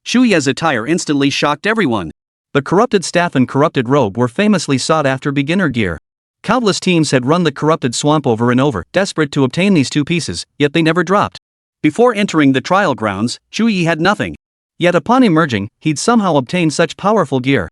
Chu Ye's attire instantly shocked everyone. The corrupted staff and corrupted robe were famously sought-after beginner gear. Countless teams had run the corrupted swamp over and over, desperate to obtain these two pieces, yet they never dropped. Before entering the trial grounds, Chu Ye had nothing. Yet upon emerging, he'd somehow obtained such powerful gear.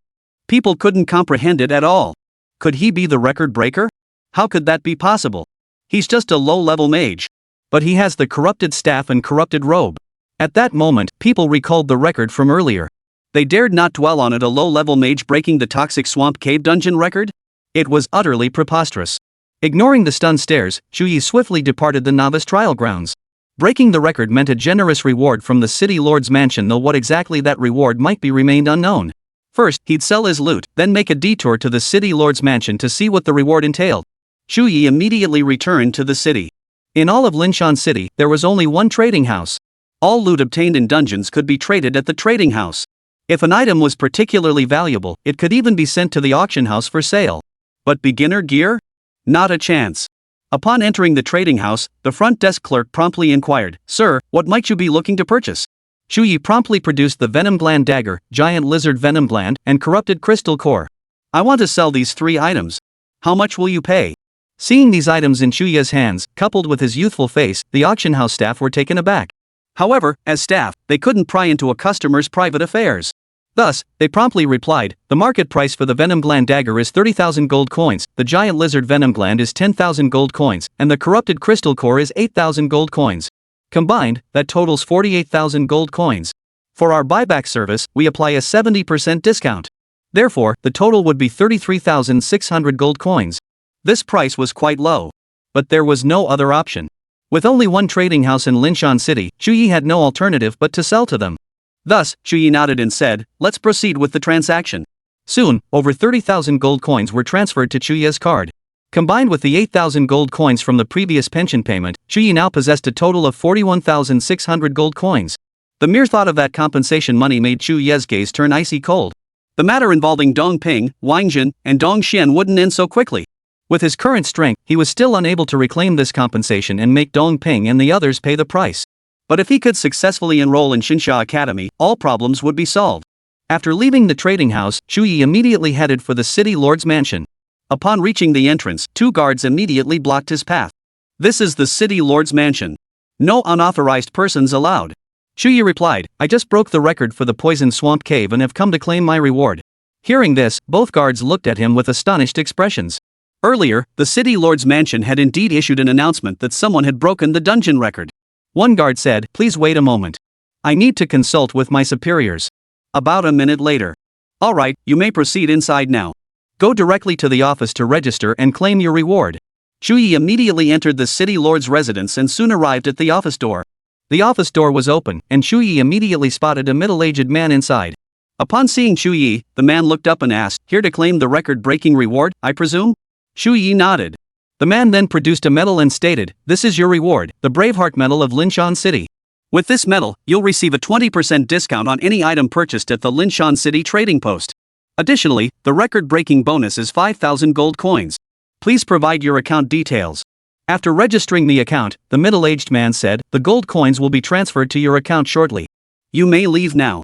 People couldn't comprehend it at all. Could he be the record breaker? How could that be possible? He's just a low-level mage. But he has the corrupted staff and corrupted robe. At that moment, people recalled the record from earlier. They dared not dwell on it, a low-level mage breaking the Toxic Swamp Cave dungeon record? It was utterly preposterous. Ignoring the stunned stares, Chu Ye swiftly departed the novice trial grounds. Breaking the record meant a generous reward from the City Lord's mansion, though what exactly that reward might be remained unknown. First, he'd sell his loot, then make a detour to the City Lord's mansion to see what the reward entailed. Chu Ye immediately returned to the city. In all of Linshan City, there was only one trading house. All loot obtained in dungeons could be traded at the trading house. If an item was particularly valuable, it could even be sent to the auction house for sale. But beginner gear? Not a chance. Upon entering the trading house, the front desk clerk promptly inquired, "Sir, what might you be looking to purchase?" Chu Ye promptly produced the Venom Bland dagger, giant lizard venom bland, and corrupted crystal core. I want to sell these 3 items. How much will you pay? Seeing these items in Chu Ye's hands, coupled with his youthful face, the auction house staff were taken aback. However, as staff, they couldn't pry into a customer's private affairs. Thus, they promptly replied, the market price for the venom gland dagger is 30,000 gold coins, the giant lizard venom gland is 10,000 gold coins, and the corrupted crystal core is 8,000 gold coins. Combined, that totals 48,000 gold coins. For our buyback service, we apply a 70% discount. Therefore, the total would be 33,600 gold coins. This price was quite low. But there was no other option. With only one trading house in Linshan City, Chu Ye had no alternative but to sell to them. Thus, Chu Ye nodded and said, let's proceed with the transaction. Soon, over 30,000 gold coins were transferred to Chu Ye's card. Combined with the 8,000 gold coins from the previous pension payment, Chu Ye now possessed a total of 41,600 gold coins. The mere thought of that compensation money made Chu Ye's gaze turn icy cold. The matter involving Dong Ping, Wang Jin, and Dong Xian wouldn't end so quickly. With his current strength, he was still unable to reclaim this compensation and make Dong Ping and the others pay the price. But if he could successfully enroll in Xinsha Academy, all problems would be solved. After leaving the trading house, Chu Ye immediately headed for the city lord's mansion. Upon reaching the entrance, 2 guards immediately blocked his path. This is the city lord's mansion. No unauthorized persons allowed. Chu Ye replied, I just broke the record for the poisoned swamp cave and have come to claim my reward. Hearing this, both guards looked at him with astonished expressions. Earlier, the city lord's mansion had indeed issued an announcement that someone had broken the dungeon record. One guard said, please wait a moment. I need to consult with my superiors. About a minute later. Alright, you may proceed inside now. Go directly to the office to register and claim your reward. Chu Ye immediately entered the city lord's residence and soon arrived at the office door. The office door was open, and Chu Ye immediately spotted a middle-aged man inside. Upon seeing Chu Ye, the man looked up and asked, here to claim the record-breaking reward, I presume? Chu Ye nodded. The man then produced a medal and stated, this is your reward, the Braveheart Medal of Linshan City. With this medal, you'll receive a 20% discount on any item purchased at the Linshan City trading post. Additionally, the record-breaking bonus is 5,000 gold coins. Please provide your account details. After registering the account, the middle-aged man said, the gold coins will be transferred to your account shortly. You may leave now.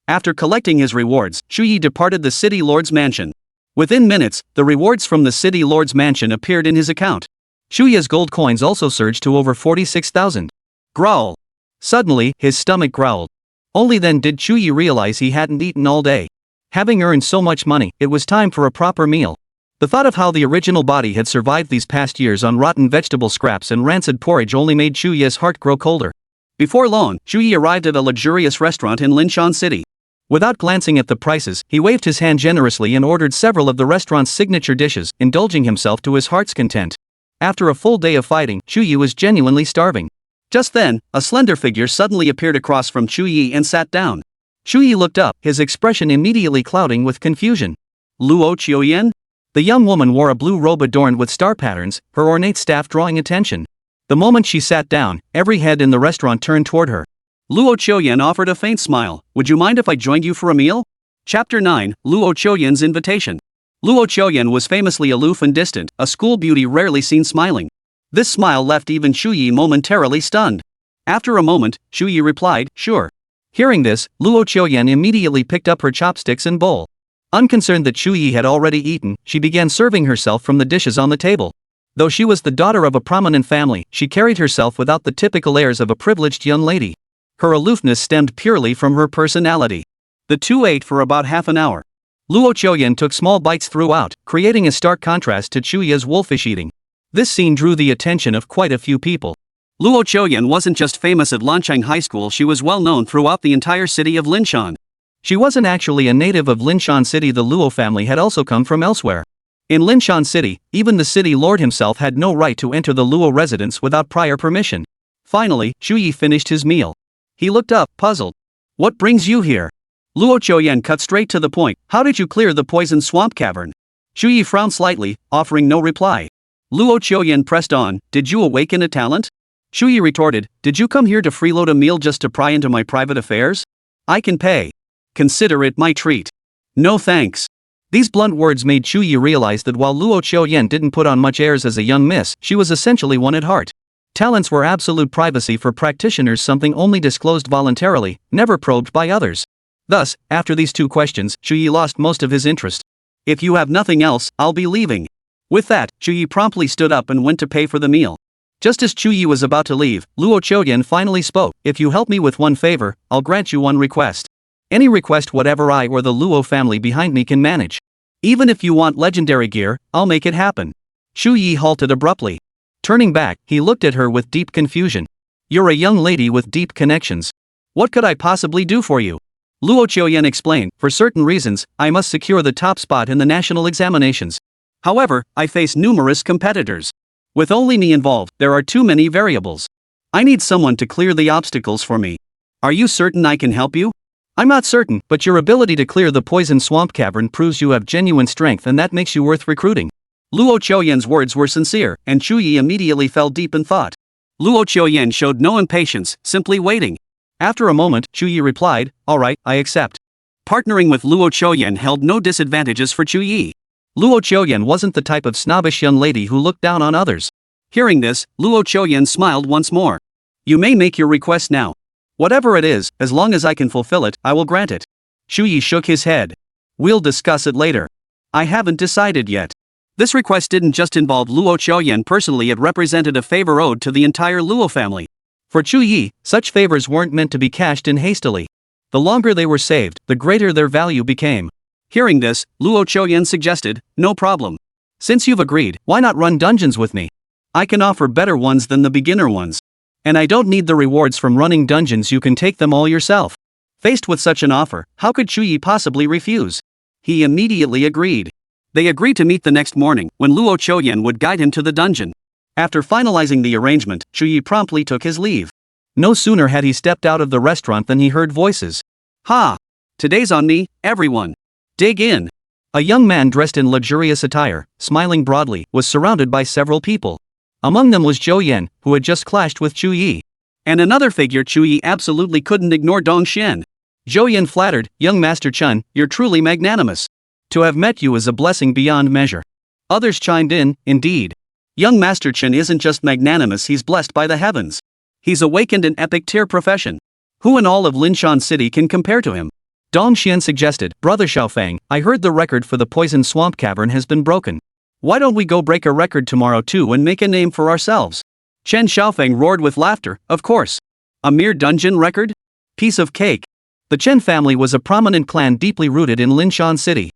After collecting his rewards, Chu Ye departed the city lord's mansion. Within minutes, the rewards from the city lord's mansion appeared in his account. Chu Ye's gold coins also surged to over 46,000. Growl. Suddenly, his stomach growled. Only then did Chu Ye realize he hadn't eaten all day. Having earned so much money, it was time for a proper meal. The thought of how the original body had survived these past years on rotten vegetable scraps and rancid porridge only made Chu Ye's heart grow colder. Before long, Chu Ye arrived at a luxurious restaurant in Linshan City. Without glancing at the prices, he waved his hand generously and ordered several of the restaurant's signature dishes, indulging himself to his heart's content. After a full day of fighting, Chu Ye was genuinely starving. Just then, a slender figure suddenly appeared across from Chu Ye and sat down. Chu Ye looked up, his expression immediately clouding with confusion. Luo Qiuyan? The young woman wore a blue robe adorned with star patterns, her ornate staff drawing attention. The moment she sat down, every head in the restaurant turned toward her. Luo Qiuyan offered a faint smile. Would you mind if I joined you for a meal? Chapter 9, Luo Qiuyan's Invitation. Luo Qiuyan was famously aloof and distant, a school beauty rarely seen smiling. This smile left even Chu Ye momentarily stunned. After a moment, Chu Ye replied, sure. Hearing this, Luo Qiuyan immediately picked up her chopsticks and bowl. Unconcerned that Chu Ye had already eaten, she began serving herself from the dishes on the table. Though she was the daughter of a prominent family, she carried herself without the typical airs of a privileged young lady. Her aloofness stemmed purely from her personality. The two ate for about half an hour. Luo Qiuyan took small bites throughout, creating a stark contrast to Chu Ye's wolfish eating. This scene drew the attention of quite a few people. Luo Qiuyan wasn't just famous at Lanchang High School, she was well known throughout the entire city of Linshan. She wasn't actually a native of Linshan City. The Luo family had also come from elsewhere. In Linshan City, even the city lord himself had no right to enter the Luo residence without prior permission. Finally, Chu Ye finished his meal. He looked up, puzzled. What brings you here? Luo Qiuyan cut straight to the point. How did you clear the poison swamp cavern? Chu Ye frowned slightly, offering no reply. Luo Qiuyan pressed on. Did you awaken a talent? Chu Ye retorted. Did you come here to freeload a meal just to pry into my private affairs? I can pay. Consider it my treat. No thanks. These blunt words made Chu Ye realize that while Luo Qiuyan didn't put on much airs as a young miss, she was essentially one at heart. Talents were absolute privacy for practitioners, something only disclosed voluntarily, never probed by others. Thus, after these two questions, Chu Ye lost most of his interest. If you have nothing else, I'll be leaving. With that, Chu Ye promptly stood up and went to pay for the meal. Just as Chu Ye was about to leave, Luo Qiuyan finally spoke. If you help me with one favor, I'll grant you one request. Any request whatever I or the Luo family behind me can manage. Even if you want legendary gear, I'll make it happen. Chu Ye halted abruptly. Turning back, he looked at her with deep confusion. You're a young lady with deep connections. What could I possibly do for you? Luo Qiuyan explained, for certain reasons, I must secure the top spot in the national examinations. However, I face numerous competitors. With only me involved, there are too many variables. I need someone to clear the obstacles for me. Are you certain I can help you? I'm not certain, but your ability to clear the poison swamp cavern proves you have genuine strength, and that makes you worth recruiting. Luo Qiuyan's words were sincere, and Chu Ye immediately fell deep in thought. Luo Qiuyan showed no impatience, simply waiting. After a moment, Chu Ye replied, all right, I accept. Partnering with Luo Qiuyan held no disadvantages for Chu Ye. Luo Qiuyan wasn't the type of snobbish young lady who looked down on others. Hearing this, Luo Qiuyan smiled once more. You may make your request now. Whatever it is, as long as I can fulfill it, I will grant it. Chu Ye shook his head. We'll discuss it later. I haven't decided yet. This request didn't just involve Luo Qiuyan personally, it represented a favor owed to the entire Luo family. For Chu Ye, such favors weren't meant to be cashed in hastily. The longer they were saved, the greater their value became. Hearing this, Luo Qiuyan suggested, no problem. Since you've agreed, why not run dungeons with me? I can offer better ones than the beginner ones. And I don't need the rewards from running dungeons, you can take them all yourself. Faced with such an offer, how could Chu Ye possibly refuse? He immediately agreed. They agreed to meet the next morning, when Luo Qiuyan would guide him to the dungeon. After finalizing the arrangement, Chu Ye promptly took his leave. No sooner had he stepped out of the restaurant than he heard voices. Ha! Today's on me, everyone. Dig in. A young man dressed in luxurious attire, smiling broadly, was surrounded by several people. Among them was Zhou Yan, who had just clashed with Chu Ye. And another figure Chu Ye absolutely couldn't ignore, Dong Xian. Zhou Yan flattered, young Master Chun, you're truly magnanimous. To have met you is a blessing beyond measure. Others chimed in, indeed. Young Master Chen isn't just magnanimous, he's blessed by the heavens. He's awakened an epic tier profession. Who in all of Linshan City can compare to him? Dong Xian suggested, Brother Xiaofang, I heard the record for the poison swamp cavern has been broken. Why don't we go break a record tomorrow too and make a name for ourselves? Chen Xiaofang roared with laughter, of course. A mere dungeon record? Piece of cake. The Chen family was a prominent clan deeply rooted in Linshan City.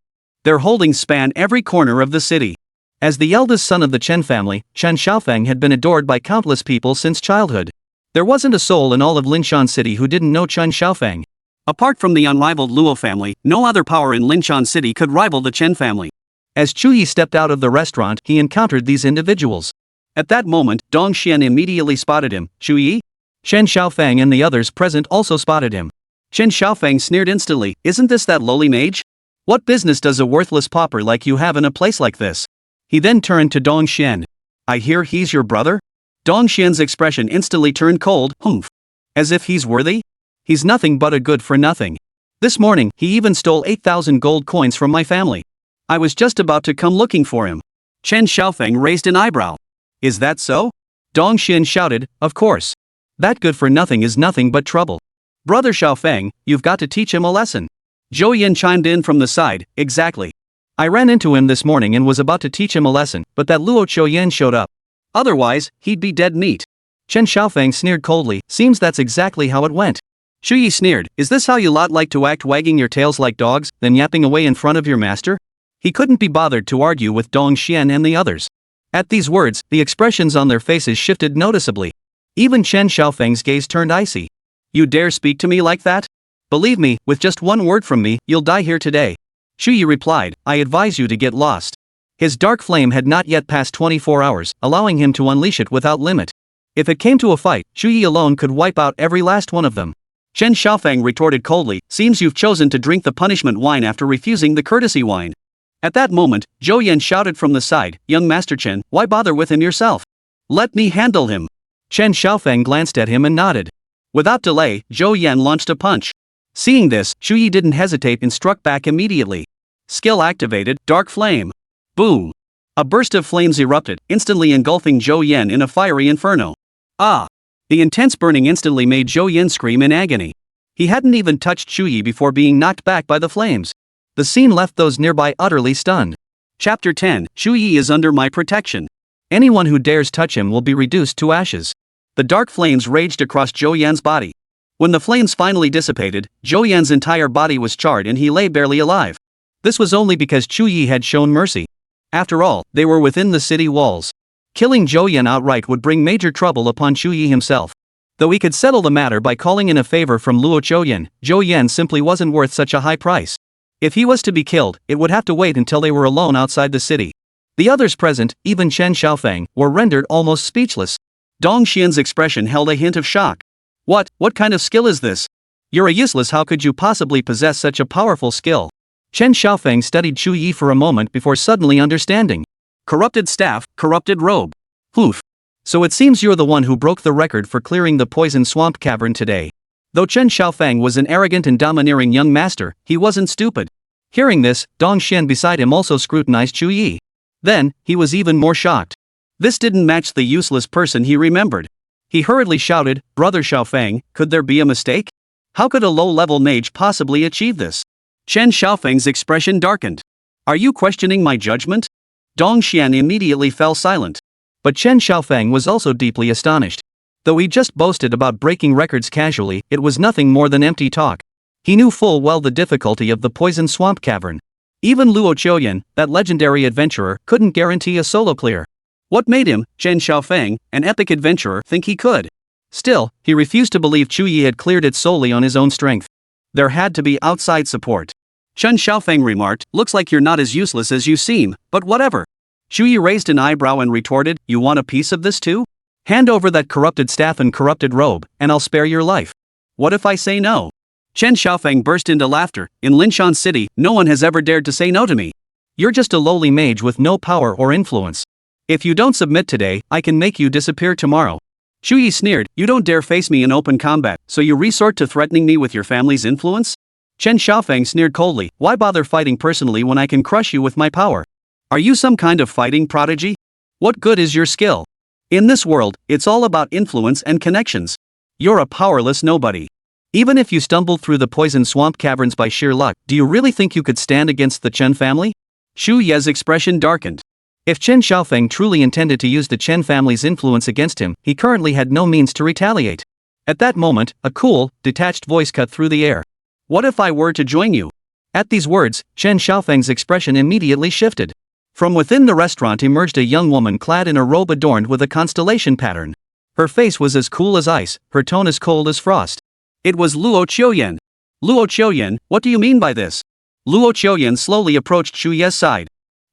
Their holdings span every corner of the city. As the eldest son of the Chen family, Chen Xiaofang had been adored by countless people since childhood. There wasn't a soul in all of Linshan City who didn't know Chen Xiaofang. Apart from the unrivaled Luo family, no other power in Linshan City could rival the Chen family. As Chu Ye stepped out of the restaurant, he encountered these individuals. At that moment, Dong Xian immediately spotted him. Chu Ye? Chen Xiaofang and the others present also spotted him. Chen Xiaofang sneered instantly, isn't this that lowly mage? What business does a worthless pauper like you have in a place like this? He then turned to Dong Xian. I hear he's your brother? Dong Xian's expression instantly turned cold, humph. As if he's worthy? He's nothing but a good for nothing. This morning, he even stole 8,000 gold coins from my family. I was just about to come looking for him. Chen Xiaofang raised an eyebrow. Is that so? Dong Xian shouted, of course. That good for nothing is nothing but trouble. Brother Xiaofang, you've got to teach him a lesson. Zhou Yan chimed in from the side, exactly. I ran into him this morning and was about to teach him a lesson, but that Luo Qiuyan showed up. Otherwise, he'd be dead meat. Chen Xiaofang sneered coldly, seems that's exactly how it went. Chu Ye sneered, is this how you lot like to act, wagging your tails like dogs, then yapping away in front of your master? He couldn't be bothered to argue with Dong Xian and the others. At these words, the expressions on their faces shifted noticeably. Even Chen Xiaofang's gaze turned icy. You dare speak to me like that? Believe me, with just one word from me, you'll die here today. Chu Ye replied, I advise you to get lost. His dark flame had not yet passed 24 hours, allowing him to unleash it without limit. If it came to a fight, Chu Ye alone could wipe out every last one of them. Chen Xiaofang retorted coldly, seems you've chosen to drink the punishment wine after refusing the courtesy wine. At that moment, Zhou Yan shouted from the side, young Master Chen, why bother with him yourself? Let me handle him. Chen Xiaofang glanced at him and nodded. Without delay, Zhou Yan launched a punch. Seeing this, Chu Ye didn't hesitate and struck back immediately. Skill activated, Dark Flame. Boom. A burst of flames erupted, instantly engulfing Zhou Yan in a fiery inferno. Ah! The intense burning instantly made Zhou Yan scream in agony. He hadn't even touched Chu Ye before being knocked back by the flames. The scene left those nearby utterly stunned. Chapter 10, Chu Ye is under my protection. Anyone who dares touch him will be reduced to ashes. The dark flames raged across Zhou Yan's body. When the flames finally dissipated, Zhou Yan's entire body was charred and he lay barely alive. This was only because Chu Ye had shown mercy. After all, they were within the city walls. Killing Zhou Yan outright would bring major trouble upon Chu Ye himself. Though he could settle the matter by calling in a favor from Luo Zhou Yan simply wasn't worth such a high price. If he was to be killed, it would have to wait until they were alone outside the city. The others present, even Chen Xiaofeng, were rendered almost speechless. Dong Xian's expression held a hint of shock. What kind of skill is this? You're a useless, how could you possibly possess such a powerful skill? Chen Xiaofeng studied Chu Ye for a moment before suddenly understanding. Corrupted staff, corrupted robe. Oof. So it seems you're the one who broke the record for clearing the poison swamp cavern today. Though Chen Xiaofeng was an arrogant and domineering young master, he wasn't stupid. Hearing this, Dong Xian beside him also scrutinized Chu Ye. Then, he was even more shocked. This didn't match the useless person he remembered. He hurriedly shouted, Brother Xiaofeng, could there be a mistake? How could a low-level mage possibly achieve this? Chen Xiaofeng's expression darkened. Are you questioning my judgment? Dong Xian immediately fell silent. But Chen Xiaofeng was also deeply astonished. Though he just boasted about breaking records casually, it was nothing more than empty talk. He knew full well the difficulty of the poison swamp cavern. Even Luo Zhou, that legendary adventurer, couldn't guarantee a solo clear. What made him, Chen Xiaofeng, an epic adventurer, think he could? Still, he refused to believe Chu Ye had cleared it solely on his own strength. There had to be outside support. Chen Xiaofeng remarked, looks like you're not as useless as you seem, but whatever. Chu Ye raised an eyebrow and retorted, you want a piece of this too? Hand over that corrupted staff and corrupted robe, and I'll spare your life. What if I say no? Chen Xiaofeng burst into laughter. In Linshan City, no one has ever dared to say no to me. You're just a lowly mage with no power or influence. If you don't submit today, I can make you disappear tomorrow. Chu Ye sneered, you don't dare face me in open combat, so you resort to threatening me with your family's influence? Chen Xiaofeng sneered coldly, why bother fighting personally when I can crush you with my power? Are you some kind of fighting prodigy? What good is your skill? In this world, it's all about influence and connections. You're a powerless nobody. Even if you stumbled through the poison swamp caverns by sheer luck, do you really think you could stand against the Chen family? Chu Ye's expression darkened. If Chen Xiaofeng truly intended to use the Chen family's influence against him, he currently had no means to retaliate. At that moment, a cool, detached voice cut through the air. What if I were to join you? At these words, Chen Xiaofeng's expression immediately shifted. From within the restaurant emerged a young woman clad in a robe adorned with a constellation pattern. Her face was as cool as ice, her tone as cold as frost. It was Luo Zhou. Luo Zhou, what do you mean by this? Luo Zhou slowly approached Chu Ye's side.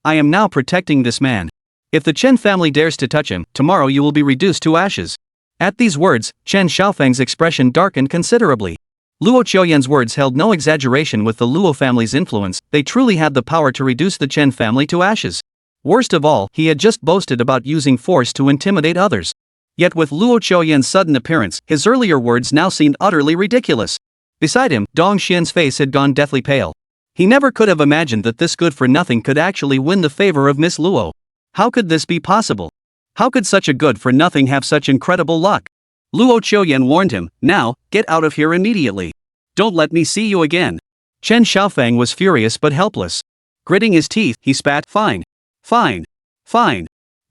I am now protecting this man. If the Chen family dares to touch him, tomorrow you will be reduced to ashes. At these words, Chen Xiaofeng's expression darkened considerably. Luo Zhou's words held no exaggeration with the Luo family's influence, they truly had the power to reduce the Chen family to ashes. Worst of all, he had just boasted about using force to intimidate others. Yet with Luo Zhou's sudden appearance, his earlier words now seemed utterly ridiculous. Beside him, Dong Xian's face had gone deathly pale. He never could have imagined that this good-for-nothing could actually win the favor of Miss Luo. How could this be possible? How could such a good-for-nothing have such incredible luck? Luo Zhou warned him, now, get out of here immediately. Don't let me see you again. Chen Xiaofeng was furious but helpless. Gritting his teeth, he spat, fine.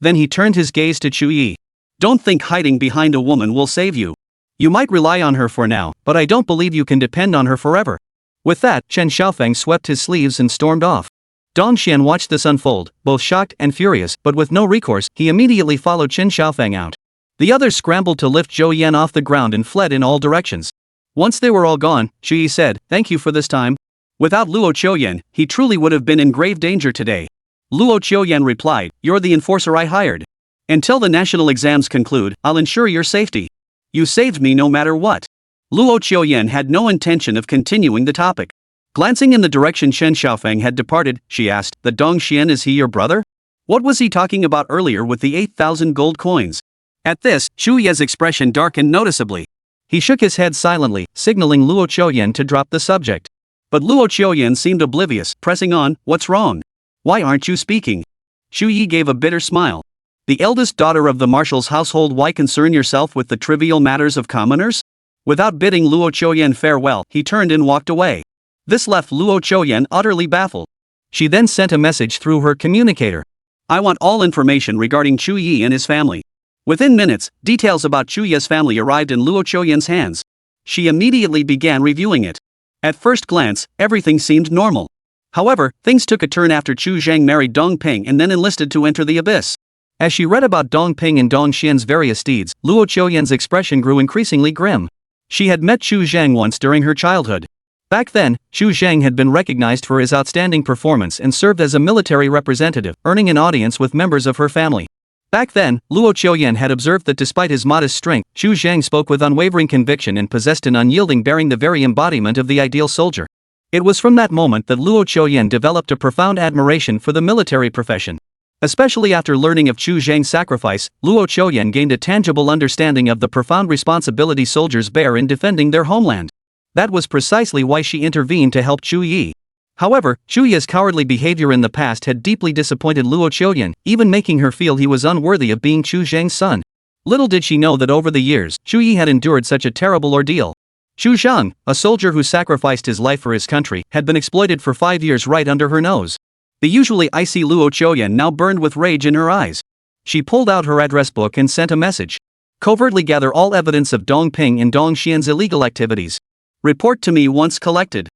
Then he turned his gaze to Chu Ye. Don't think hiding behind a woman will save you. You might rely on her for now, but I don't believe you can depend on her forever. With that, Chen Xiaofeng swept his sleeves and stormed off. Dong Xian watched this unfold, both shocked and furious, but with no recourse, he immediately followed Chen Xiaofeng out. The others scrambled to lift Zhou Yan off the ground and fled in all directions. Once they were all gone, Chu Ye said, thank you for this time. Without Luo Zhou, he truly would have been in grave danger today. Luo Zhou replied, you're the enforcer I hired. Until the national exams conclude, I'll ensure your safety. You saved me no matter what. Luo Zhou had no intention of continuing the topic. Glancing in the direction Chen Xiaofeng had departed, she asked, the Dong Xian, is he your brother? What was he talking about earlier with the 8,000 gold coins? At this, Chu Ye's expression darkened noticeably. He shook his head silently, signaling Luo Zhou to drop the subject. But Luo Zhou seemed oblivious, pressing on, what's wrong? Why aren't you speaking? Chu Ye gave a bitter smile. The eldest daughter of the marshal's household, why concern yourself with the trivial matters of commoners? Without bidding Luo Zhou farewell, he turned and walked away. This left Luo Chuyen utterly baffled. She then sent a message through her communicator. I want all information regarding Chu Ye and his family. Within minutes, details about Chu Ye's family arrived in Luo Chuyen's hands. She immediately began reviewing it. At first glance, everything seemed normal. However, things took a turn after Chu Zhang married Dong Ping and then enlisted to enter the abyss. As she read about Dong Ping and Dong Xian's various deeds, Luo Chuyen's expression grew increasingly grim. She had met Chu Zhang once during her childhood. Back then, Chu Zhang had been recognized for his outstanding performance and served as a military representative, earning an audience with members of her family. Back then, Luo Chuyen had observed that despite his modest strength, Chu Zhang spoke with unwavering conviction and possessed an unyielding bearing, the very embodiment of the ideal soldier. It was from that moment that Luo Chuyen developed a profound admiration for the military profession. Especially after learning of Chu Zhang's sacrifice, Luo Chuyen gained a tangible understanding of the profound responsibility soldiers bear in defending their homeland. That was precisely why she intervened to help Chu Ye. However, Chu Ye's cowardly behavior in the past had deeply disappointed Luo Chuyen, even making her feel he was unworthy of being Chu Zhang's son. Little did she know that over the years, Chu Ye had endured such a terrible ordeal. Chu Zhang, a soldier who sacrificed his life for his country, had been exploited for 5 years right under her nose. The usually icy Luo Chuyen now burned with rage in her eyes. She pulled out her address book and sent a message. Covertly gather all evidence of Dong Ping and Dong Xian's illegal activities. Report to me once collected.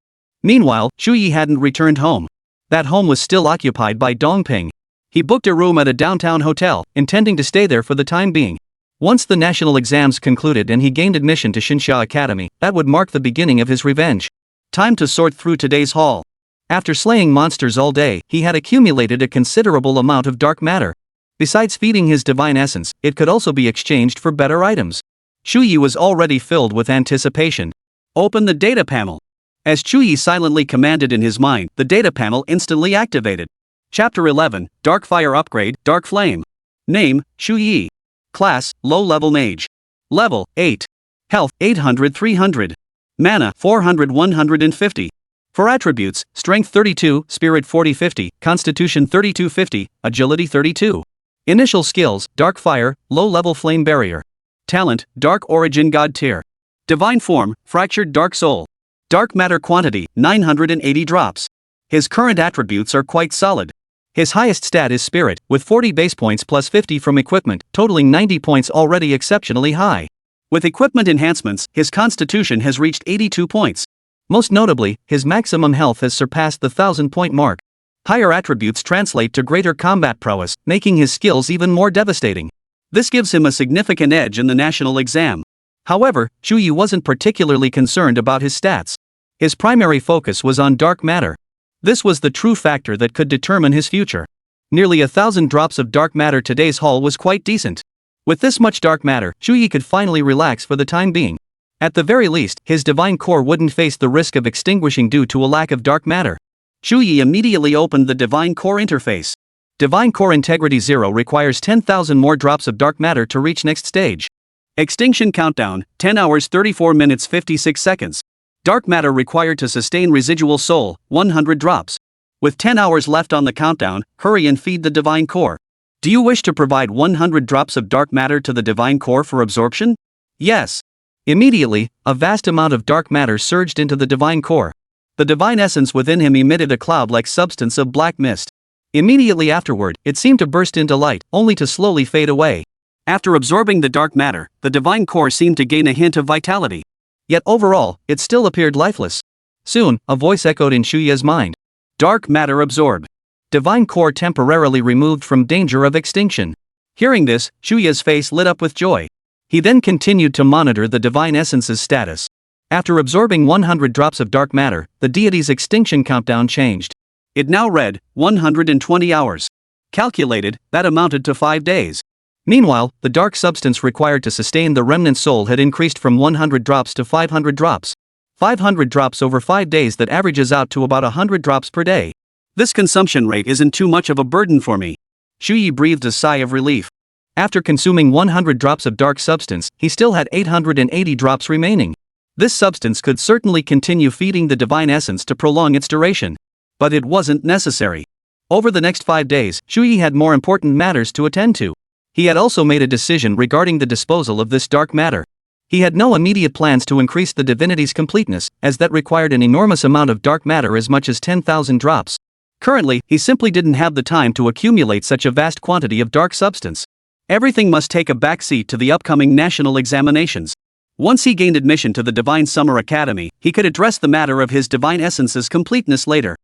Meanwhile, Chu Ye hadn't returned home. That home was still occupied by Dong Ping. He booked a room at a downtown hotel, intending to stay there for the time being. Once the national exams concluded and he gained admission to Xinsha Academy, that would mark the beginning of his revenge. Time to sort through today's haul. After slaying monsters all day, he had accumulated a considerable amount of dark matter. Besides feeding his divine essence, it could also be exchanged for better items. Chu Ye was already filled with anticipation. Open the data panel. As Chu Ye silently commanded in his mind, the data panel instantly activated. Chapter 11, Dark Fire Upgrade, Dark Flame. Name, Chu Ye. Class, Low-Level Mage. Level, 8. Health, 800-300. Mana, 400-150. For attributes, Strength 32, Spirit 40-50, Constitution 32-50, Agility 32. Initial skills, Dark Fire, Low-Level Flame Barrier. Talent, Dark Origin God Tier. Divine Form, Fractured Dark Soul. Dark Matter Quantity, 980 drops. His current attributes are quite solid. His highest stat is Spirit, with 40 base points plus 50 from equipment, totaling 90 points, already exceptionally high. With equipment enhancements, his Constitution has reached 82 points. Most notably, his maximum health has surpassed the 1,000-point mark. Higher attributes translate to greater combat prowess, making his skills even more devastating. This gives him a significant edge in the national exam. However, Chu Ye wasn't particularly concerned about his stats. His primary focus was on dark matter. This was the true factor that could determine his future. Nearly 1,000 drops of dark matter. Today's haul was quite decent. With this much dark matter, Chu Ye could finally relax for the time being. At the very least, his divine core wouldn't face the risk of extinguishing due to a lack of dark matter. Chu Ye immediately opened the divine core interface. Divine core integrity 0 requires 10,000 more drops of dark matter to reach next stage. Extinction countdown, 10 hours 34 minutes 56 seconds. Dark matter required to sustain residual soul, 100 drops. With 10 hours left on the countdown, hurry and feed the divine core. Do you wish to provide 100 drops of dark matter to the divine core for absorption? Yes. Immediately, a vast amount of dark matter surged into the divine core. The divine essence within him emitted a cloud-like substance of black mist. Immediately afterward, it seemed to burst into light, only to slowly fade away. After absorbing the dark matter, the divine core seemed to gain a hint of vitality. Yet overall, it still appeared lifeless. Soon, a voice echoed in Chu Ye's mind. Dark matter absorbed. Divine core temporarily removed from danger of extinction. Hearing this, Chu Ye's face lit up with joy. He then continued to monitor the divine essence's status. After absorbing 100 drops of dark matter, the deity's extinction countdown changed. It now read, 120 hours. Calculated, that amounted to 5 days. Meanwhile, the dark substance required to sustain the remnant soul had increased from 100 drops to 500 drops. 500 drops over 5 days, that averages out to about 100 drops per day. This consumption rate isn't too much of a burden for me. Chu Ye breathed a sigh of relief. After consuming 100 drops of dark substance, he still had 880 drops remaining. This substance could certainly continue feeding the divine essence to prolong its duration. But it wasn't necessary. Over the next 5 days, Chu Ye had more important matters to attend to. He had also made a decision regarding the disposal of this dark matter. He had no immediate plans to increase the divinity's completeness, as that required an enormous amount of dark matter, as much as 10,000 drops. Currently, he simply didn't have the time to accumulate such a vast quantity of dark substance. Everything must take a backseat to the upcoming national examinations. Once he gained admission to the Divine Summer Academy, he could address the matter of his divine essence's completeness later.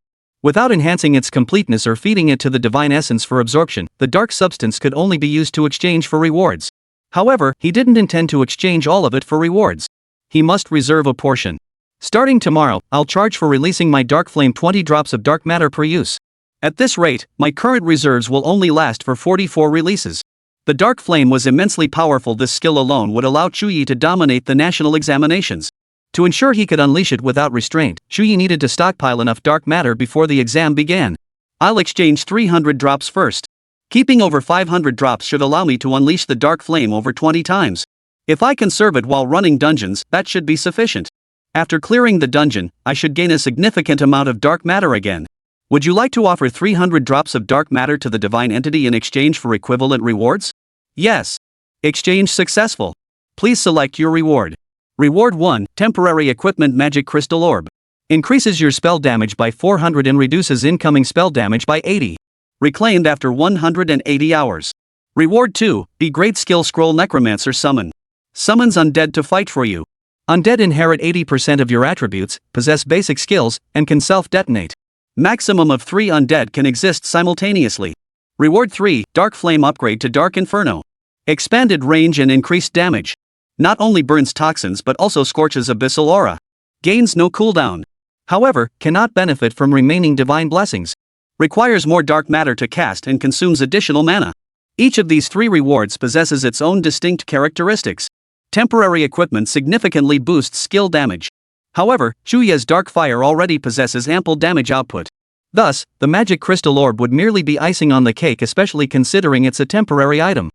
Without enhancing its completeness or feeding it to the divine essence for absorption, the dark substance could only be used to exchange for rewards. However, he didn't intend to exchange all of it for rewards. He must reserve a portion. Starting tomorrow, I'll charge for releasing my dark flame 20 drops of dark matter per use. At this rate, my current reserves will only last for 44 releases. The dark flame was immensely powerful. This skill alone would allow Chu Ye to dominate the national examinations. To ensure he could unleash it without restraint, Chu Ye needed to stockpile enough dark matter before the exam began. I'll exchange 300 drops first. Keeping over 500 drops should allow me to unleash the dark flame over 20 times. If I conserve it while running dungeons, that should be sufficient. After clearing the dungeon, I should gain a significant amount of dark matter again. Would you like to offer 300 drops of dark matter to the divine entity in exchange for equivalent rewards? Yes. Exchange successful. Please select your reward. Reward 1, Temporary Equipment Magic Crystal Orb. Increases your spell damage by 400 and reduces incoming spell damage by 80. Reclaimed after 180 hours. Reward 2, Be Great Skill Scroll Necromancer Summon. Summons undead to fight for you. Undead inherit 80% of your attributes, possess basic skills, and can self-detonate. Maximum of 3 undead can exist simultaneously. Reward 3, Dark Flame Upgrade to Dark Inferno. Expanded range and increased damage. Not only burns toxins but also scorches abyssal aura. Gains no cooldown. However, cannot benefit from remaining divine blessings. Requires more dark matter to cast and consumes additional mana. Each of these 3 rewards possesses its own distinct characteristics. Temporary equipment significantly boosts skill damage. However, Chu Ye's Dark Fire already possesses ample damage output. Thus, the magic crystal orb would merely be icing on the cake, especially considering it's a temporary item.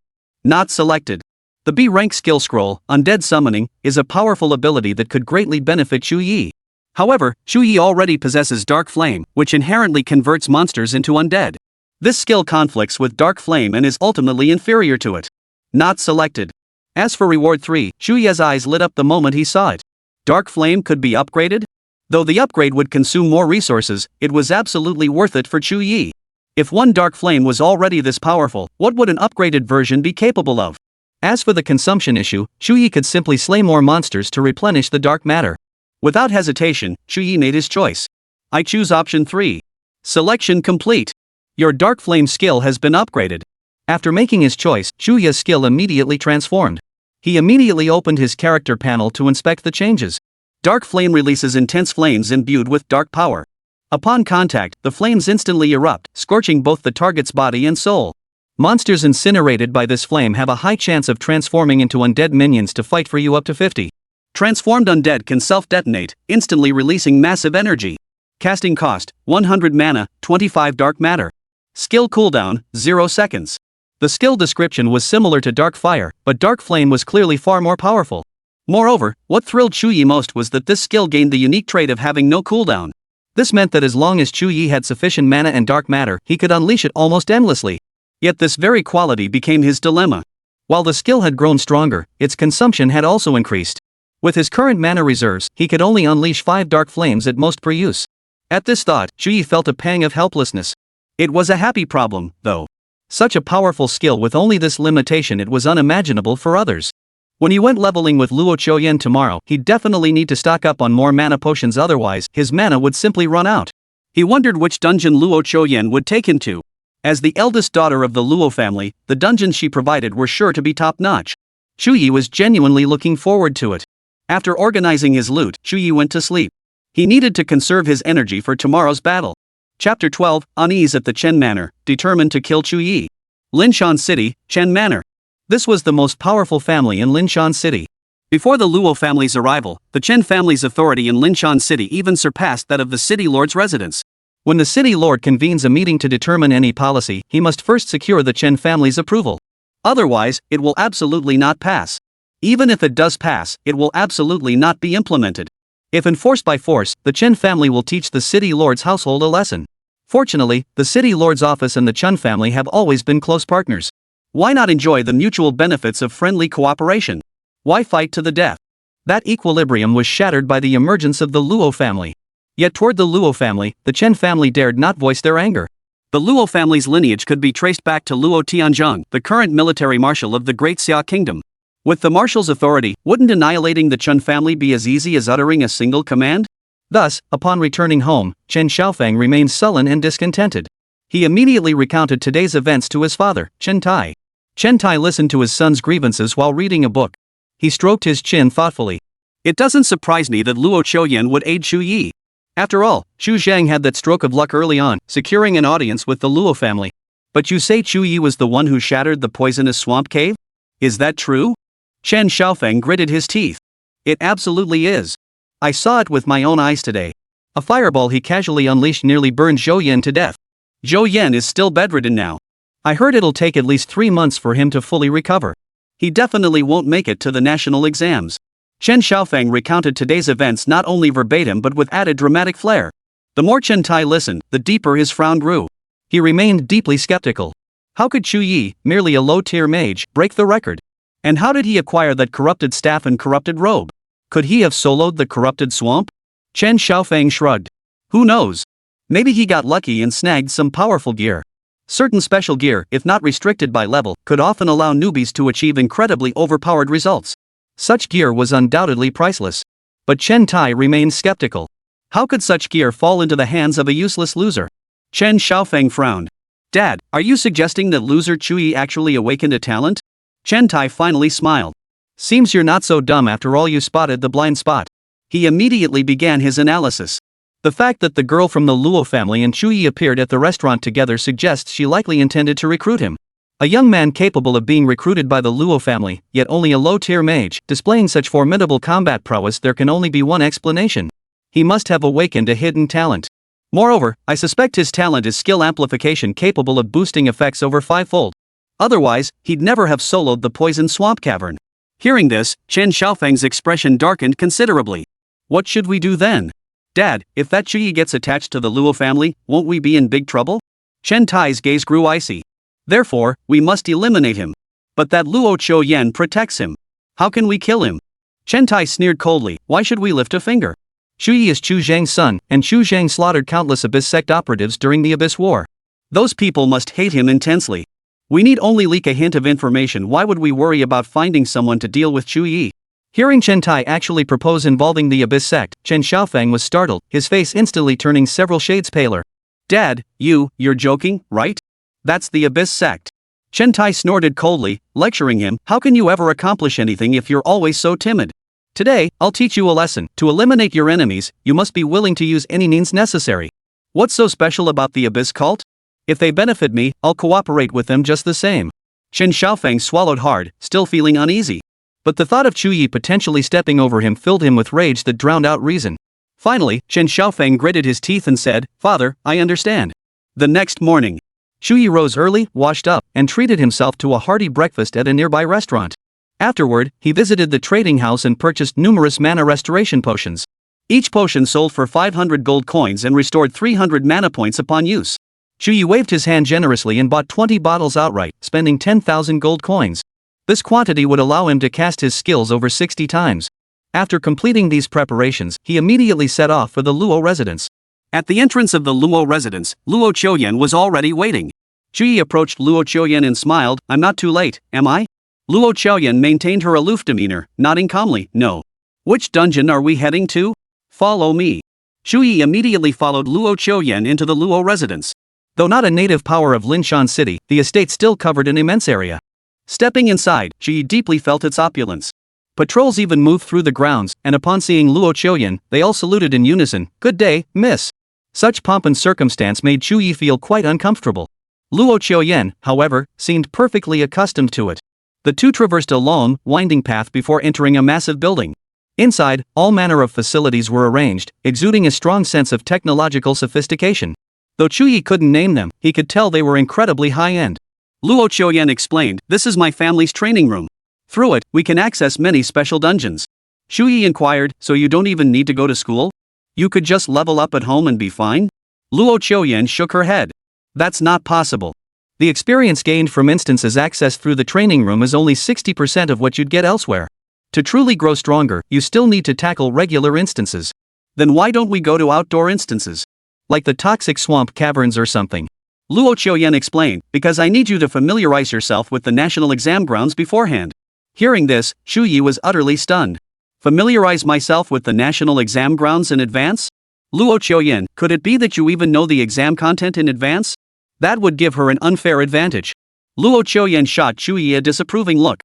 Not selected. The B rank skill scroll, Undead Summoning, is a powerful ability that could greatly benefit Chu Ye. However, Chu Ye already possesses Dark Flame, which inherently converts monsters into undead. This skill conflicts with Dark Flame and is ultimately inferior to it. Not selected. As for Reward 3, Chu Ye's eyes lit up the moment he saw it. Dark Flame could be upgraded? Though the upgrade would consume more resources, it was absolutely worth it for Chu Ye. If one Dark Flame was already this powerful, what would an upgraded version be capable of? As for the consumption issue, Chu Ye could simply slay more monsters to replenish the dark matter. Without hesitation, Chu Ye made his choice. I choose option 3. Selection complete. Your Dark Flame skill has been upgraded. After making his choice, Chu Ye's skill immediately transformed. He immediately opened his character panel to inspect the changes. Dark Flame releases intense flames imbued with dark power. Upon contact, the flames instantly erupt, scorching both the target's body and soul. Monsters incinerated by this flame have a high chance of transforming into undead minions to fight for you up to 50. Transformed undead can self-detonate, instantly releasing massive energy. Casting cost, 100 mana, 25 dark matter. Skill cooldown, 0 seconds. The skill description was similar to Dark Fire, but Dark Flame was clearly far more powerful. Moreover, what thrilled Chu Ye most was that this skill gained the unique trait of having no cooldown. This meant that as long as Chu Ye had sufficient mana and dark matter, he could unleash it almost endlessly. Yet this very quality became his dilemma. While the skill had grown stronger, its consumption had also increased. With his current mana reserves, he could only unleash 5 dark flames at most per use. At this thought, Chu Ye felt a pang of helplessness. It was a happy problem, though. Such a powerful skill with only this limitation, it was unimaginable for others. When he went leveling with Luo Chuyen tomorrow, he'd definitely need to stock up on more mana potions, otherwise, his mana would simply run out. He wondered which dungeon Luo Chuyen would take him to. As the eldest daughter of the Luo family, the dungeons she provided were sure to be top-notch. Chu Ye was genuinely looking forward to it. After organizing his loot, Chu Ye went to sleep. He needed to conserve his energy for tomorrow's battle. Chapter 12, Unease at the Chen Manor, determined to kill Chu Ye. Linshan City, Chen Manor. This was the most powerful family in Linshan City. Before the Luo family's arrival, the Chen family's authority in Linshan City even surpassed that of the city lord's residence. When the city lord convenes a meeting to determine any policy, he must first secure the Chen family's approval. Otherwise, it will absolutely not pass. Even if it does pass, it will absolutely not be implemented. If enforced by force, the Chen family will teach the city lord's household a lesson. Fortunately, the city lord's office and the Chen family have always been close partners. Why not enjoy the mutual benefits of friendly cooperation? Why fight to the death? That equilibrium was shattered by the emergence of the Luo family. Yet toward the Luo family, the Chen family dared not voice their anger. The Luo family's lineage could be traced back to Luo Tianzhong, the current military marshal of the Great Xia Kingdom. With the marshal's authority, wouldn't annihilating the Chen family be as easy as uttering a single command? Thus, upon returning home, Chen Xiaofeng remained sullen and discontented. He immediately recounted today's events to his father, Chen Tai. Chen Tai listened to his son's grievances while reading a book. He stroked his chin thoughtfully. It doesn't surprise me that Luo Chuyen would aid Chu Ye. After all, Chu Zhang had that stroke of luck early on, securing an audience with the Luo family. But you say Chu Ye was the one who shattered the poisonous swamp cave? Is that true? Chen Xiaofeng gritted his teeth. It absolutely is. I saw it with my own eyes today. A fireball he casually unleashed nearly burned Zhou Yan to death. Zhou Yan is still bedridden now. I heard it'll take at least 3 months for him to fully recover. He definitely won't make it to the national exams. Chen Xiaofeng recounted today's events not only verbatim but with added dramatic flair. The more Chen Tai listened, the deeper his frown grew. He remained deeply skeptical. How could Chu Ye, merely a low-tier mage, break the record? And how did he acquire that corrupted staff and corrupted robe? Could he have soloed the corrupted swamp? Chen Xiaofeng shrugged. Who knows? Maybe he got lucky and snagged some powerful gear. Certain special gear, if not restricted by level, could often allow newbies to achieve incredibly overpowered results. Such gear was undoubtedly priceless. But Chen Tai remained skeptical. How could such gear fall into the hands of a useless loser? Chen Xiaofeng frowned. Dad, are you suggesting that loser Chu Ye actually awakened a talent? Chen Tai finally smiled. Seems you're not so dumb after all. You spotted the blind spot. He immediately began his analysis. The fact that the girl from the Luo family and Chu Ye appeared at the restaurant together suggests she likely intended to recruit him. A young man capable of being recruited by the Luo family, yet only a low-tier mage, displaying such formidable combat prowess, there can only be one explanation. He must have awakened a hidden talent. Moreover, I suspect his talent is skill amplification capable of boosting effects over 5-fold. Otherwise, he'd never have soloed the poison swamp cavern. Hearing this, Chen Xiaofeng's expression darkened considerably. What should we do then? Dad, if that Chu Ye gets attached to the Luo family, won't we be in big trouble? Chen Tai's gaze grew icy. Therefore, we must eliminate him. But that Luo Chuyen protects him. How can we kill him? Chen Tai sneered coldly. Why should we lift a finger? Chu Ye is Chu Zhang's son, and Chu Zhang slaughtered countless Abyss sect operatives during the Abyss War. Those people must hate him intensely. We need only leak a hint of information. Why would we worry about finding someone to deal with Chu Ye? Hearing Chen Tai actually propose involving the Abyss sect, Chen Xiaofeng was startled, his face instantly turning several shades paler. Dad, you're joking, right? That's the Abyss sect. Chen Tai snorted coldly, lecturing him. How can you ever accomplish anything if you're always so timid? Today, I'll teach you a lesson. To eliminate your enemies, you must be willing to use any means necessary. What's so special about the Abyss cult? If they benefit me, I'll cooperate with them just the same. Chen Xiaofeng swallowed hard, still feeling uneasy. But the thought of Chu Ye potentially stepping over him filled him with rage that drowned out reason. Finally, Chen Xiaofeng gritted his teeth and said, Father, I understand. The next morning, Chu Ye rose early, washed up, and treated himself to a hearty breakfast at a nearby restaurant. Afterward, he visited the trading house and purchased numerous mana restoration potions. Each potion sold for 500 gold coins and restored 300 mana points upon use. Chu Ye waved his hand generously and bought 20 bottles outright, spending 10,000 gold coins. This quantity would allow him to cast his skills over 60 times. After completing these preparations, he immediately set off for the Luo residence. At the entrance of the Luo residence, Luo Chuyen was already waiting. Chu Ye approached Luo Chuyen and smiled. I'm not too late, am I? Luo Chuyen maintained her aloof demeanor, nodding calmly. No. Which dungeon are we heading to? Follow me. Chu Ye immediately followed Luo Chuyen into the Luo residence. Though not a native power of Linshan City, the estate still covered an immense area. Stepping inside, Chu Ye deeply felt its opulence. Patrols even moved through the grounds, and upon seeing Luo Chuyen, they all saluted in unison. Good day, miss. Such pomp and circumstance made Chu Ye feel quite uncomfortable. Luo Chuyen, however, seemed perfectly accustomed to it. The two traversed a long, winding path before entering a massive building. Inside, all manner of facilities were arranged, exuding a strong sense of technological sophistication. Though Chu Ye couldn't name them, he could tell they were incredibly high-end. Luo Chuyen explained, this is my family's training room. Through it, we can access many special dungeons. Chu Ye inquired, so you don't even need to go to school? You could just level up at home and be fine? Luo Chuyen shook her head. That's not possible. The experience gained from instances accessed through the training room is only 60% of what you'd get elsewhere. To truly grow stronger, you still need to tackle regular instances. Then why don't we go to outdoor instances? Like the toxic swamp caverns or something. Luo Qiuyan explained, because I need you to familiarize yourself with the national exam grounds beforehand. Hearing this, Chu Ye was utterly stunned. Familiarize myself with the national exam grounds in advance? Luo Qiuyan, could it be that you even know the exam content in advance? That would give her an unfair advantage. Luo Qiuyan shot Chu Ye a disapproving look.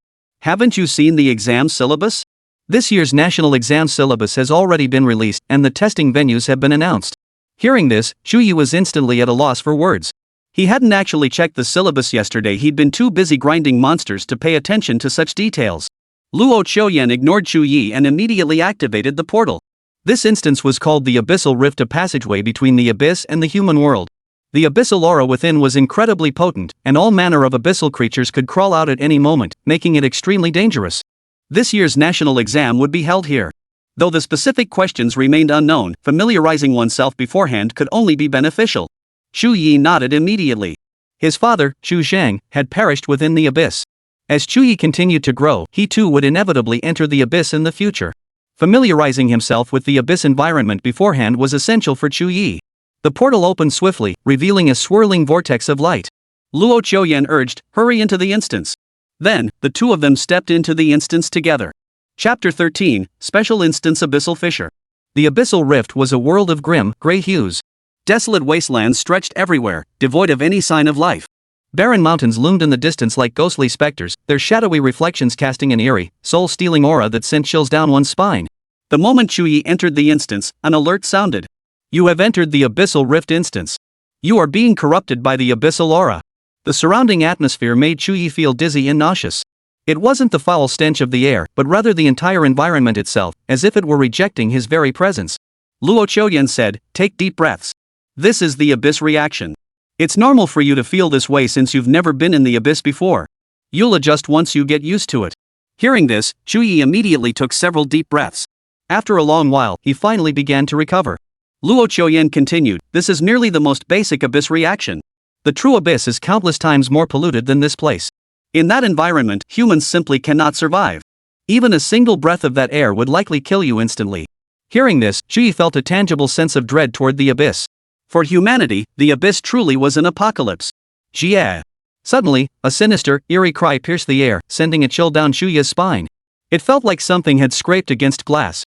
Haven't you seen the exam syllabus? This year's national exam syllabus has already been released and the testing venues have been announced. Hearing this, Chu Ye was instantly at a loss for words. He hadn't actually checked the syllabus yesterday, he'd been too busy grinding monsters to pay attention to such details. Luo Qiuyan ignored Chu Ye and immediately activated the portal. This instance was called the Abyssal Rift, a passageway between the abyss and the human world. The abyssal aura within was incredibly potent, and all manner of abyssal creatures could crawl out at any moment, making it extremely dangerous. This year's national exam would be held here. Though the specific questions remained unknown, familiarizing oneself beforehand could only be beneficial. Chu Ye nodded immediately. His father, Chu Zhang, had perished within the abyss. As Chu Ye continued to grow, he too would inevitably enter the abyss in the future. Familiarizing himself with the abyss environment beforehand was essential for Chu Ye. The portal opened swiftly, revealing a swirling vortex of light. Luo Qiuyan urged, hurry into the instance. Then, the two of them stepped into the instance together. Chapter 13, Special Instance Abyssal Fissure. The Abyssal Rift was a world of grim, gray hues. Desolate wastelands stretched everywhere, devoid of any sign of life. Barren mountains loomed in the distance like ghostly specters, their shadowy reflections casting an eerie, soul-stealing aura that sent chills down one's spine. The moment Chu Ye entered the instance, an alert sounded. You have entered the Abyssal Rift instance. You are being corrupted by the abyssal aura. The surrounding atmosphere made Chu Ye feel dizzy and nauseous. It wasn't the foul stench of the air, but rather the entire environment itself, as if it were rejecting his very presence. Luo Qiuyan said, take deep breaths. This is the abyss reaction. It's normal for you to feel this way since you've never been in the abyss before. You'll adjust once you get used to it. Hearing this, Chu Ye immediately took several deep breaths. After a long while, he finally began to recover. Luo Qiuyan continued, this is merely the most basic abyss reaction. The true abyss is countless times more polluted than this place. In that environment, humans simply cannot survive. Even a single breath of that air would likely kill you instantly. Hearing this, Chu Ye felt a tangible sense of dread toward the abyss. For humanity, the abyss truly was an apocalypse. Jia. Suddenly, a sinister, eerie cry pierced the air, sending a chill down Chu Ye's spine. It felt like something had scraped against glass.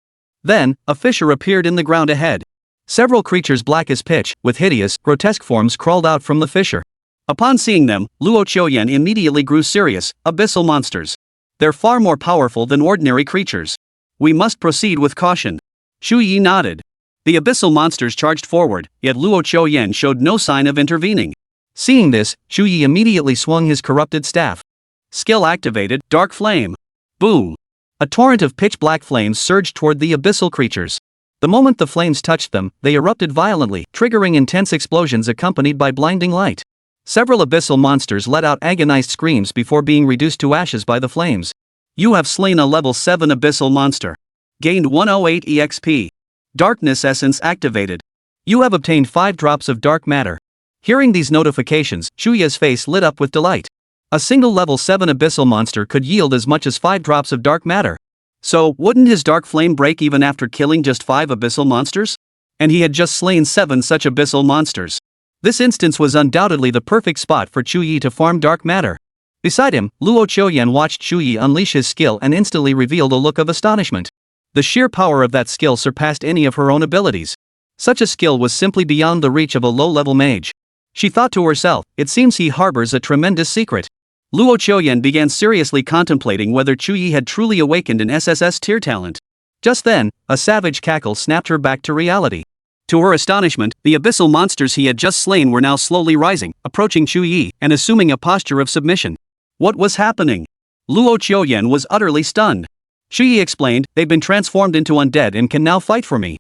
Then, a fissure appeared in the ground ahead. Several creatures black as pitch, with hideous, grotesque forms crawled out from the fissure. Upon seeing them, Luo Qiuyan immediately grew serious, abyssal monsters. They're far more powerful than ordinary creatures. We must proceed with caution. Chu Ye nodded. The abyssal monsters charged forward, yet Luo Qiuyan showed no sign of intervening. Seeing this, Chu Ye immediately swung his corrupted staff. Skill activated, Dark Flame. Boom! A torrent of pitch-black flames surged toward the abyssal creatures. The moment the flames touched them, they erupted violently, triggering intense explosions accompanied by blinding light. Several abyssal monsters let out agonized screams before being reduced to ashes by the flames. You have slain a level 7 abyssal monster. Gained 108 EXP. Darkness Essence activated. You have obtained 5 drops of dark matter. Hearing these notifications, Chu Ye's face lit up with delight. A single level 7 abyssal monster could yield as much as 5 drops of dark matter. So, wouldn't his dark flame break even after killing just 5 abyssal monsters? And he had just slain 7 such abyssal monsters. This instance was undoubtedly the perfect spot for Chu Ye to farm dark matter. Beside him, Luo Qiuyan watched Chu Ye unleash his skill and instantly revealed a look of astonishment. The sheer power of that skill surpassed any of her own abilities. Such a skill was simply beyond the reach of a low-level mage. She thought to herself, it seems he harbors a tremendous secret. Luo Qiuyan began seriously contemplating whether Chu Ye had truly awakened an SSS tier talent. Just then, a savage cackle snapped her back to reality. To her astonishment, the abyssal monsters he had just slain were now slowly rising, approaching Chu Ye, and assuming a posture of submission. What was happening? Luo Qiuyan was utterly stunned. Chu Ye explained, they've been transformed into undead and can now fight for me.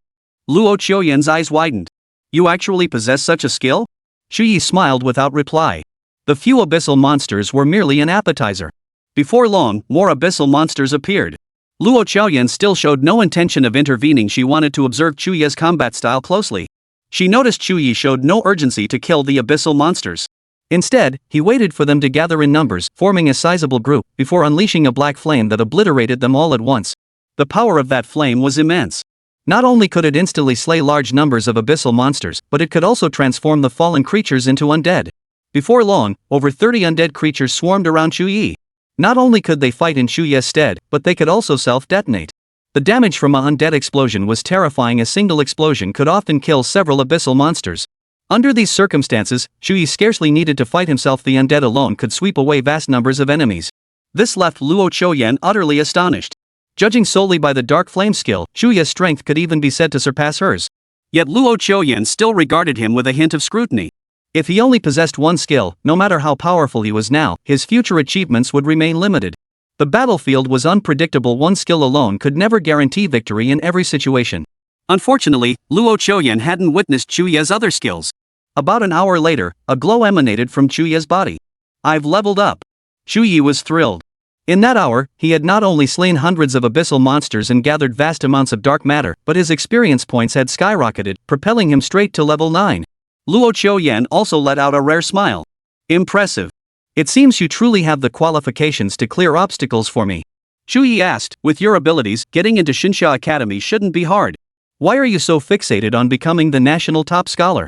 Luo Qiuyan's eyes widened. You actually possess such a skill? Chu Ye smiled without reply. The few abyssal monsters were merely an appetizer. Before long, more abyssal monsters appeared. Luo Qiuyan still showed no intention of intervening. She wanted to observe Chu Ye's combat style closely. She noticed Chu Ye showed no urgency to kill the abyssal monsters. Instead, he waited for them to gather in numbers, forming a sizable group, before unleashing a black flame that obliterated them all at once. The power of that flame was immense. Not only could it instantly slay large numbers of abyssal monsters, but it could also transform the fallen creatures into undead. Before long, over 30 undead creatures swarmed around Chu Ye. Not only could they fight in Chu Ye's stead, but they could also self-detonate. The damage from an undead explosion was terrifying. A single explosion could often kill several abyssal monsters. Under these circumstances, Chu Ye scarcely needed to fight himself. The undead alone could sweep away vast numbers of enemies. This left Luo Chuyen utterly astonished. Judging solely by the dark flame skill, Chu Ye's strength could even be said to surpass hers. Yet Luo Chuyen still regarded him with a hint of scrutiny. If he only possessed one skill, no matter how powerful he was now, his future achievements would remain limited. The battlefield was unpredictable. One skill alone could never guarantee victory in every situation. Unfortunately, Luo Chuyen hadn't witnessed Chu Ye's other skills. About an hour later, a glow emanated from Chu Ye's body. "I've leveled up." Chu Ye was thrilled. In that hour, he had not only slain hundreds of abyssal monsters and gathered vast amounts of dark matter, but his experience points had skyrocketed, propelling him straight to level 9. Luo Chuyen also let out a rare smile. "Impressive. It seems you truly have the qualifications to clear obstacles for me." Chu Ye asked, "With your abilities, getting into Shinsha Academy shouldn't be hard. Why are you so fixated on becoming the national top scholar?"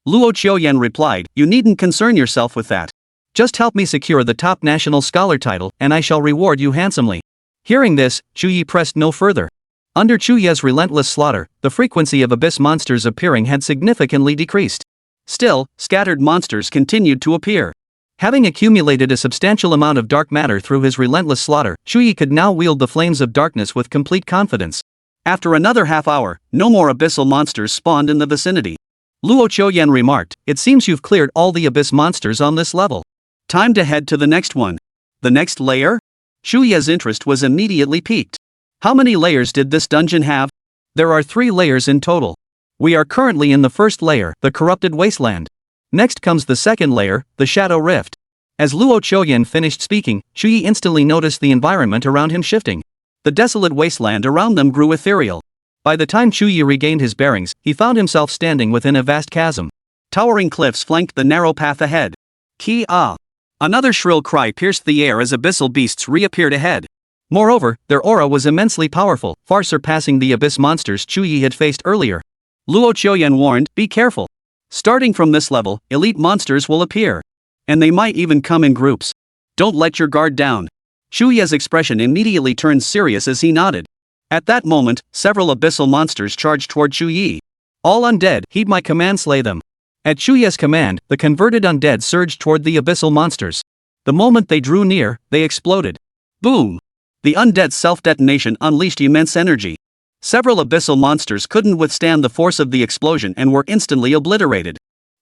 Luo Chuyen replied, "You needn't concern yourself with that. Just help me secure the top national scholar title, and I shall reward you handsomely." Hearing this, Chu Ye pressed no further. Under Chu Ye's relentless slaughter, the frequency of abyss monsters appearing had significantly decreased. Still, scattered monsters continued to appear. Having accumulated a substantial amount of dark matter through his relentless slaughter, Chu Ye could now wield the flames of darkness with complete confidence. After another half hour, no more abyssal monsters spawned in the vicinity. Luo Chuyen remarked, "It seems you've cleared all the abyss monsters on this level. Time to head to the next one." The next layer? Chu Ye's interest was immediately piqued. How many layers did this dungeon have? There are 3 layers in total. We are currently in the first layer, the corrupted wasteland. Next comes the second layer, the Shadow Rift. As Luo Chuyen finished speaking, Chu Ye instantly noticed the environment around him shifting. The desolate wasteland around them grew ethereal. By the time Chu Ye regained his bearings, he found himself standing within a vast chasm. Towering cliffs flanked the narrow path ahead. Ki-ah! Another shrill cry pierced the air as abyssal beasts reappeared ahead. Moreover, their aura was immensely powerful, far surpassing the abyss monsters Chu Ye had faced earlier. Luo Chuyen warned, "Be careful. Starting from this level, elite monsters will appear. And they might even come in groups. Don't let your guard down." Chu Ye's expression immediately turned serious as he nodded. At that moment, several abyssal monsters charged toward Chu Ye. "All undead, heed my command, slay them." At Chu Ye's command, the converted undead surged toward the abyssal monsters. The moment they drew near, they exploded. Boom! The undead's self-detonation unleashed immense energy. Several abyssal monsters couldn't withstand the force of the explosion and were instantly obliterated.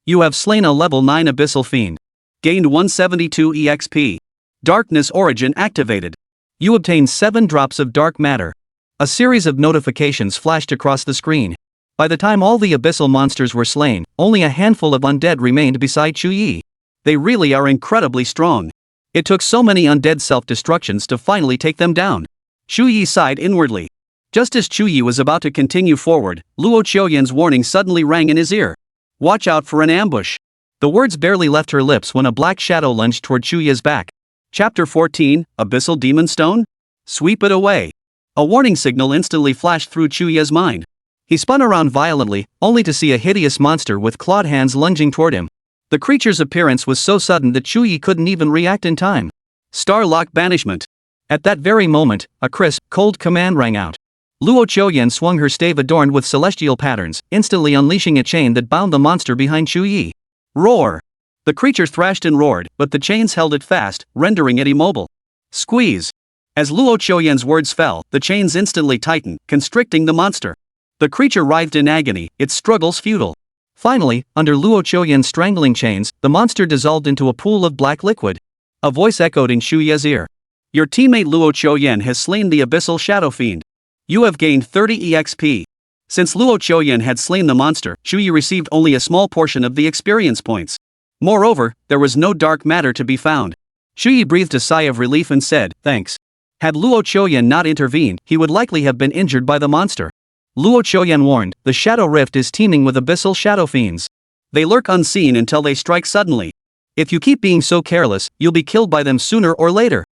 You have slain a level 9 abyssal fiend. Gained 172 EXP. Darkness origin activated. You obtained 7 drops of dark matter. A series of notifications flashed across the screen. By the time all the abyssal monsters were slain, only a handful of undead remained beside Chu Ye. They really are incredibly strong. It took so many undead self-destructions to finally take them down. Chu Ye sighed inwardly. Just as Chu Ye was about to continue forward, Luo Chuyen's warning suddenly rang in his ear. "Watch out for an ambush." The words barely left her lips when a black shadow lunged toward Chu Ye's back. Chapter 14, Abyssal Demon Stone? Sweep it away. A warning signal instantly flashed through Chu Ye's mind. He spun around violently, only to see a hideous monster with clawed hands lunging toward him. The creature's appearance was so sudden that Chu Ye couldn't even react in time. Starlock Banishment. At that very moment, a crisp, cold command rang out. Luo Chuyen swung her stave adorned with celestial patterns, instantly unleashing a chain that bound the monster behind Chu Ye. Roar! The creature thrashed and roared, but the chains held it fast, rendering it immobile. Squeeze! As Luo Chuyen's words fell, the chains instantly tightened, constricting the monster. The creature writhed in agony, its struggles futile. Finally, under Luo Chuyen's strangling chains, the monster dissolved into a pool of black liquid. A voice echoed in Chu Ye's ear. "Your teammate Luo Chuyen has slain the abyssal shadow fiend. You have gained 30 EXP. Since Luo Chuyen had slain the monster, Chu Ye received only a small portion of the experience points. Moreover, there was no dark matter to be found. Chu Ye breathed a sigh of relief and said, "Thanks." Had Luo Chuyen not intervened, he would likely have been injured by the monster. Luo Chuyen warned, "The Shadow Rift is teeming with abyssal shadow fiends. They lurk unseen until they strike suddenly. If you keep being so careless, you'll be killed by them sooner or later.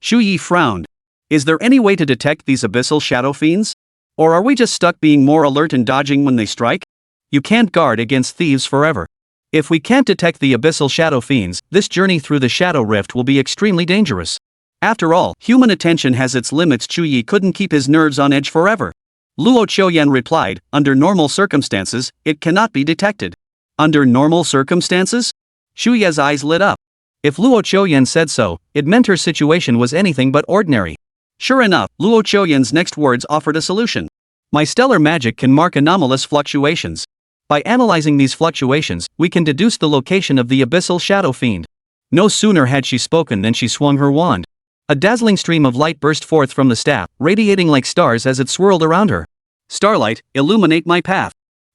Chu Ye frowned. Is there any way to detect these abyssal shadow fiends? Or are we just stuck being more alert and dodging when they strike? You can't guard against thieves forever. If we can't detect the abyssal shadow fiends, this journey through the shadow rift will be extremely dangerous. After all, human attention has its limits. Chu Ye couldn't keep his nerves on edge forever. Luo Qiuyan replied, under normal circumstances, it cannot be detected. Under normal circumstances? Chu Ye's eyes lit up. If Luo Qiuyan said so, it meant her situation was anything but ordinary. Sure enough, Luo Qiuyan's next words offered a solution. My stellar magic can mark anomalous fluctuations. By analyzing these fluctuations, we can deduce the location of the abyssal shadow fiend. No sooner had she spoken than she swung her wand. A dazzling stream of light burst forth from the staff, radiating like stars as it swirled around her. Starlight, illuminate my path.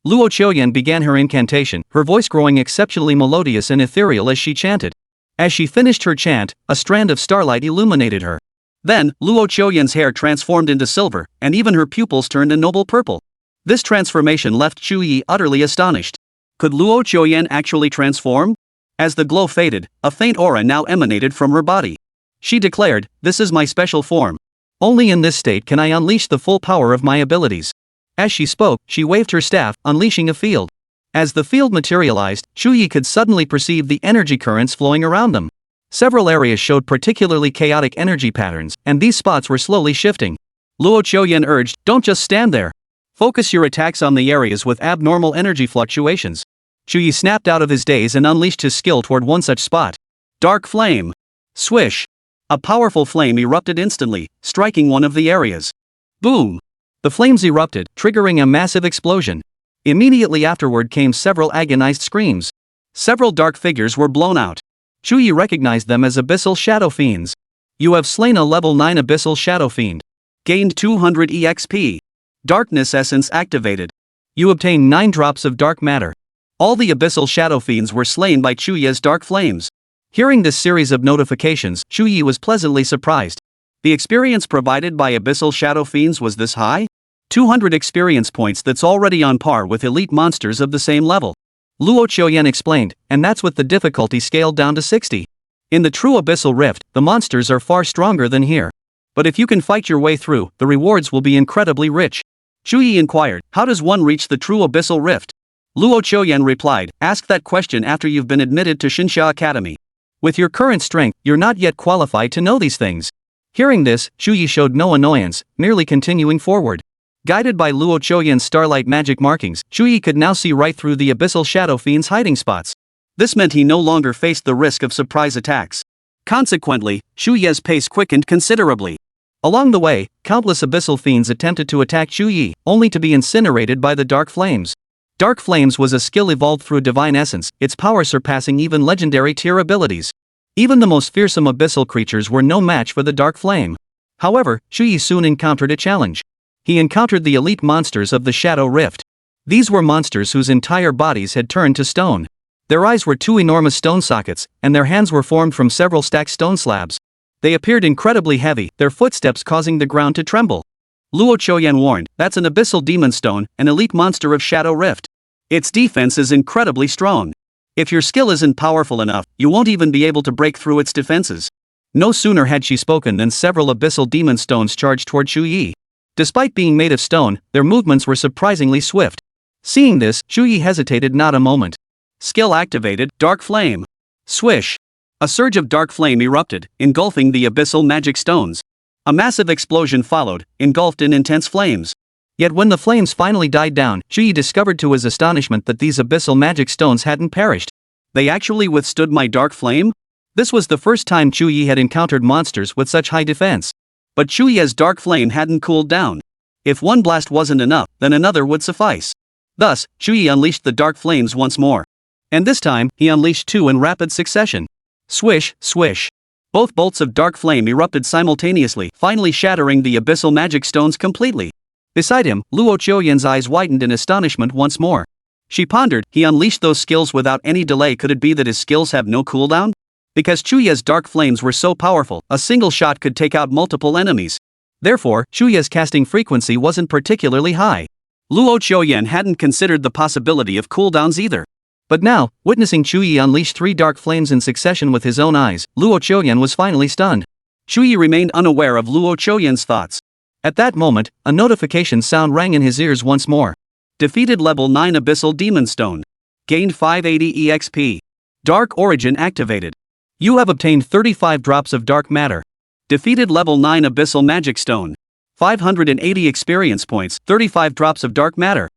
Luo Qiuyan began her incantation, her voice growing exceptionally melodious and ethereal as she chanted. As she finished her chant, a strand of starlight illuminated her. Then, Luo Qiuyan's hair transformed into silver, and even her pupils turned a noble purple. This transformation left Chu Ye utterly astonished. Could Luo Qiuyan actually transform? As the glow faded, a faint aura now emanated from her body. She declared, this is my special form. Only in this state can I unleash the full power of my abilities. As she spoke, she waved her staff, unleashing a field. As the field materialized, Chu Ye could suddenly perceive the energy currents flowing around them. Several areas showed particularly chaotic energy patterns, and these spots were slowly shifting. Luo Qiuyan urged, don't just stand there. Focus your attacks on the areas with abnormal energy fluctuations. Chu Ye snapped out of his daze and unleashed his skill toward one such spot. Dark flame. Swish. A powerful flame erupted instantly, striking one of the areas. Boom. The flames erupted, triggering a massive explosion. Immediately afterward came several agonized screams. Several dark figures were blown out. Chu Ye recognized them as abyssal shadow fiends. You have slain a level 9 abyssal shadow fiend. Gained 200 EXP. Darkness essence activated. You obtain 9 drops of dark matter. All the abyssal shadow fiends were slain by Chu Ye's dark flames. Hearing this series of notifications, Chu Ye was pleasantly surprised. The experience provided by abyssal shadow fiends was this high? 200 experience points, that's already on par with elite monsters of the same level. Luo Qiuyan explained, and that's with the difficulty scaled down to 60. In the true abyssal rift, the monsters are far stronger than here. But if you can fight your way through, the rewards will be incredibly rich. Chu Ye inquired, how does one reach the true abyssal rift? Luo Qiuyan replied, ask that question after you've been admitted to Xinsha Academy. With your current strength, you're not yet qualified to know these things. Hearing this, Chu Ye showed no annoyance, merely continuing forward. Guided by Luo Qiuyan's starlight magic markings, Chu Ye could now see right through the abyssal shadow fiend's hiding spots. This meant he no longer faced the risk of surprise attacks. Consequently, Chu Ye's pace quickened considerably. Along the way, countless abyssal fiends attempted to attack Chu Ye, only to be incinerated by the dark flames. Dark flames was a skill evolved through divine essence, its power surpassing even legendary tier abilities. Even the most fearsome abyssal creatures were no match for the dark flame. However, Chu Ye soon encountered a challenge. He encountered the elite monsters of the Shadow Rift. These were monsters whose entire bodies had turned to stone. Their eyes were 2 enormous stone sockets, and their hands were formed from several stacked stone slabs. They appeared incredibly heavy, their footsteps causing the ground to tremble. Luo Qiuyan warned, that's an abyssal demon stone, an elite monster of Shadow Rift. Its defense is incredibly strong. If your skill isn't powerful enough, you won't even be able to break through its defenses. No sooner had she spoken than several abyssal demon stones charged toward Chu Ye. Despite being made of stone, their movements were surprisingly swift. Seeing this, Chu Ye hesitated not a moment. Skill activated, Dark Flame. Swish. A surge of dark flame erupted, engulfing the abyssal magic stones. A massive explosion followed, engulfed in intense flames. Yet when the flames finally died down, Chu Ye discovered to his astonishment that these abyssal magic stones hadn't perished. They actually withstood my dark flame? This was the first time Chu Ye had encountered monsters with such high defense. But Chu Ye's dark flame hadn't cooled down. If one blast wasn't enough, then another would suffice. Thus, Chu Ye unleashed the dark flames once more. And this time, he unleashed 2 in rapid succession. Swish, swish. Both bolts of dark flame erupted simultaneously, finally shattering the abyssal magic stones completely. Beside him, Luo Qiuyan's eyes widened in astonishment once more. She pondered, he unleashed those skills without any delay. Could it be that his skills have no cooldown? Because Chu Ye's dark flames were so powerful, a single shot could take out multiple enemies. Therefore, Chu Ye's casting frequency wasn't particularly high. Luo Qiuyan hadn't considered the possibility of cooldowns either. But now, witnessing Chu Ye unleash 3 dark flames in succession with his own eyes, Luo Qiuyan was finally stunned. Chu Ye remained unaware of Luo Qiuyan's thoughts. At that moment, a notification sound rang in his ears once more. Defeated level 9 Abyssal Demon Stone. Gained 580 EXP. Dark Origin activated. You have obtained 35 drops of dark matter. Defeated level 9 Abyssal Magic Stone. 580 experience points, 35 drops of dark matter.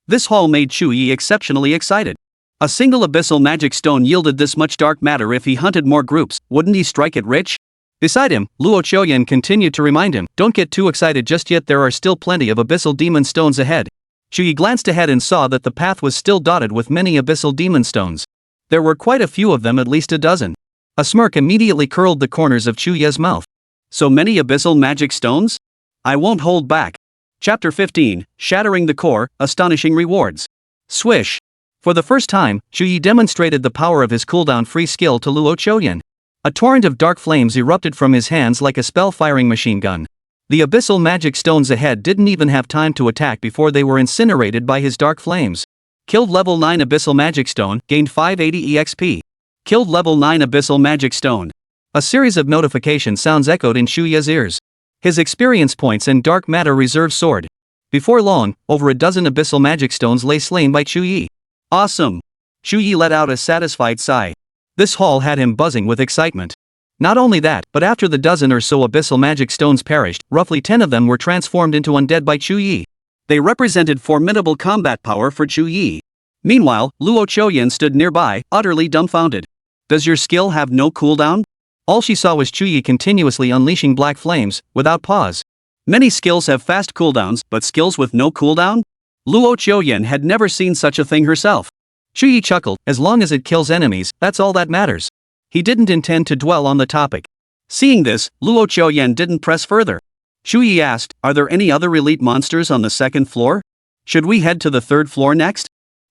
This haul made Chu Ye exceptionally excited. A single Abyssal Magic Stone yielded this much dark matter. If he hunted more groups, wouldn't he strike it rich? Beside him, Luo Qiuyan continued to remind him, don't get too excited just yet, there are still plenty of Abyssal Demon Stones ahead. Chu Ye glanced ahead and saw that the path was still dotted with many Abyssal Demon Stones. There were quite a few of them, at least a dozen. A smirk immediately curled the corners of Chu Ye's mouth. So many Abyssal Magic Stones? I won't hold back. Chapter 15, Shattering the Core, Astonishing Rewards. Swish. For the first time, Chu Ye demonstrated the power of his cooldown-free skill to Luo Qiuyan. A torrent of dark flames erupted from his hands like a spell-firing machine gun. The Abyssal Magic Stones ahead didn't even have time to attack before they were incinerated by his dark flames. Killed level 9 Abyssal Magic Stone, gained 580 EXP. Killed level 9 Abyssal Magic Stone. A series of notification sounds echoed in Chu Ye's ears. His experience points and dark matter reserve soared. Before long, over a dozen Abyssal Magic Stones lay slain by Chu Ye. Awesome! Chu Ye let out a satisfied sigh. This haul had him buzzing with excitement. Not only that, but after the dozen or so Abyssal Magic Stones perished, roughly 10 of them were transformed into undead by Chu Ye. They represented formidable combat power for Chu Ye. Meanwhile, Luo Qiuyan stood nearby, utterly dumbfounded. Does your skill have no cooldown? All she saw was Chu Ye continuously unleashing black flames, without pause. Many skills have fast cooldowns, but skills with no cooldown? Luo Qiuyan had never seen such a thing herself. Chu Ye chuckled, as long as it kills enemies, that's all that matters. He didn't intend to dwell on the topic. Seeing this, Luo Qiuyan didn't press further. Chu Ye asked, are there any other elite monsters on the 2nd floor? Should we head to the 3rd floor next?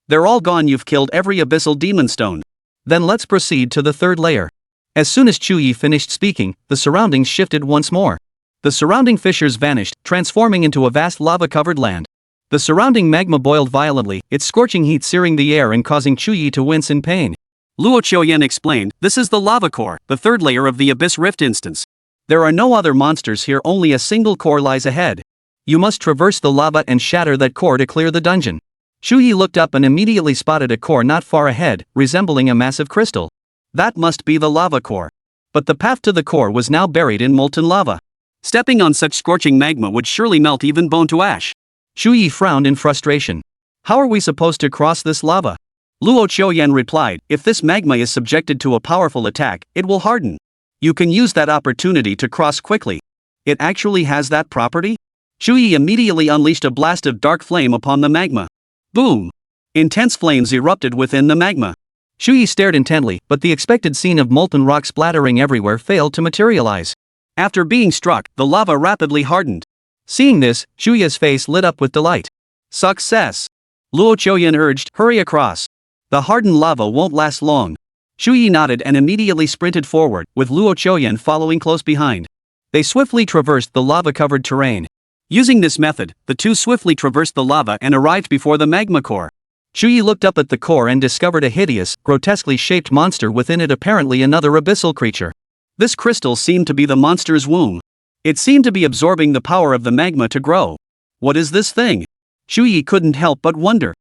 They're all gone, you've killed every Abyssal Demon Stone. Then let's proceed to the 3rd layer. As soon as Chu Ye finished speaking, the surroundings shifted once more. The surrounding fissures vanished, transforming into a vast lava-covered land. The surrounding magma boiled violently, its scorching heat searing the air and causing Chu Ye to wince in pain. Luo Qiuyan explained, this is the lava core, the 3rd layer of the Abyss Rift instance. There are no other monsters here, only a single core lies ahead. You must traverse the lava and shatter that core to clear the dungeon. Chu Ye looked up and immediately spotted a core not far ahead, resembling a massive crystal. That must be the lava core. But the path to the core was now buried in molten lava. Stepping on such scorching magma would surely melt even bone to ash. Chu Ye frowned in frustration. How are we supposed to cross this lava? Luo Qiuyan replied, if this magma is subjected to a powerful attack, it will harden. You can use that opportunity to cross quickly. It actually has that property? Chu Ye immediately unleashed a blast of dark flame upon the magma. Boom! Intense flames erupted within the magma. Chu Ye stared intently, but the expected scene of molten rock splattering everywhere failed to materialize. After being struck, the lava rapidly hardened. Seeing this, Chu Ye's face lit up with delight. Success! Luo Qiuyan urged, hurry across. The hardened lava won't last long. Chu Ye nodded and immediately sprinted forward, with Luo Qiuyan following close behind. They swiftly traversed the lava-covered terrain. Using this method, the two swiftly traversed the lava and arrived before the magma core. Chu Ye looked up at the core and discovered a hideous, grotesquely shaped monster within it, apparently another abyssal creature. This crystal seemed to be the monster's womb. It seemed to be absorbing the power of the magma to grow. What is this thing? Chu Ye couldn't help but wonder.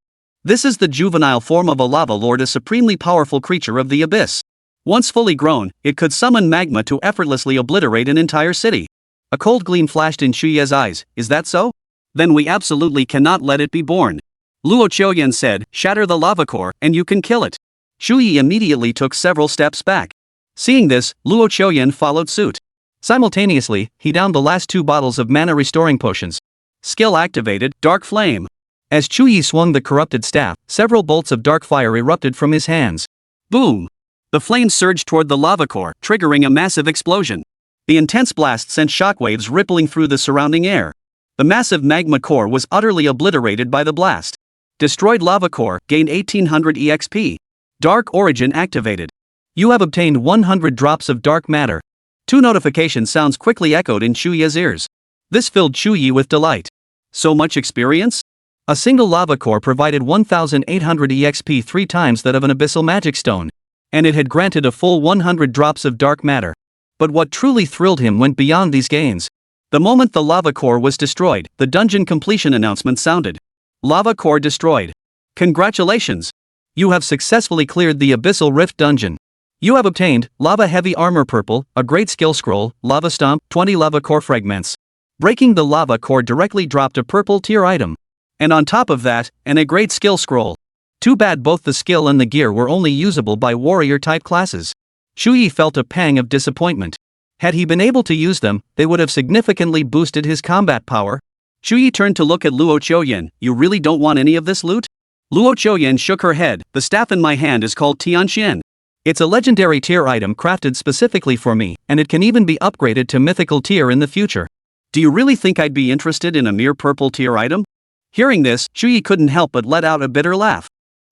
This is the juvenile form of a lava lord, a supremely powerful creature of the abyss. Once fully grown, it could summon magma to effortlessly obliterate an entire city. A cold gleam flashed in Chu Ye's eyes. Is that so? Then we absolutely cannot let it be born. Luo Qiuyan said, shatter the lava core, and you can kill it. Chu Ye immediately took several steps back. Seeing this, Luo Qiuyan followed suit. Simultaneously, he downed the last 2 bottles of mana restoring potions. Skill activated, Dark Flame. As Chu Ye swung the corrupted staff, several bolts of dark fire erupted from his hands. Boom! The flames surged toward the lava core, triggering a massive explosion. The intense blast sent shockwaves rippling through the surrounding air. The massive magma core was utterly obliterated by the blast. Destroyed lava core, gained 1800 EXP. Dark Origin activated. You have obtained 100 drops of dark matter. 2 notification sounds quickly echoed in Chu Ye's ears. This filled Chu Ye with delight. So much experience? A single lava core provided 1,800 EXP, 3 times that of an abyssal magic stone. And it had granted a full 100 drops of dark matter. But what truly thrilled him went beyond these gains. The moment the lava core was destroyed, the dungeon completion announcement sounded. Lava core destroyed. Congratulations! You have successfully cleared the Abyssal Rift dungeon. You have obtained Lava Heavy Armor Purple, a great skill scroll, Lava Stomp, 20 lava core fragments. Breaking the lava core directly dropped a purple tier item. And on top of that, a great skill scroll. Too bad both the skill and the gear were only usable by warrior type classes. Chu Ye felt a pang of disappointment. Had he been able to use them, they would have significantly boosted his combat power. Chu Ye turned to look at Luo Qiuyan. You really don't want any of this loot? Luo Qiuyan shook her head. The staff in my hand is called Tianxian. It's a legendary tier item crafted specifically for me, and it can even be upgraded to mythical tier in the future. Do you really think I'd be interested in a mere purple tier item? Hearing this, Chu Ye couldn't help but let out a bitter laugh.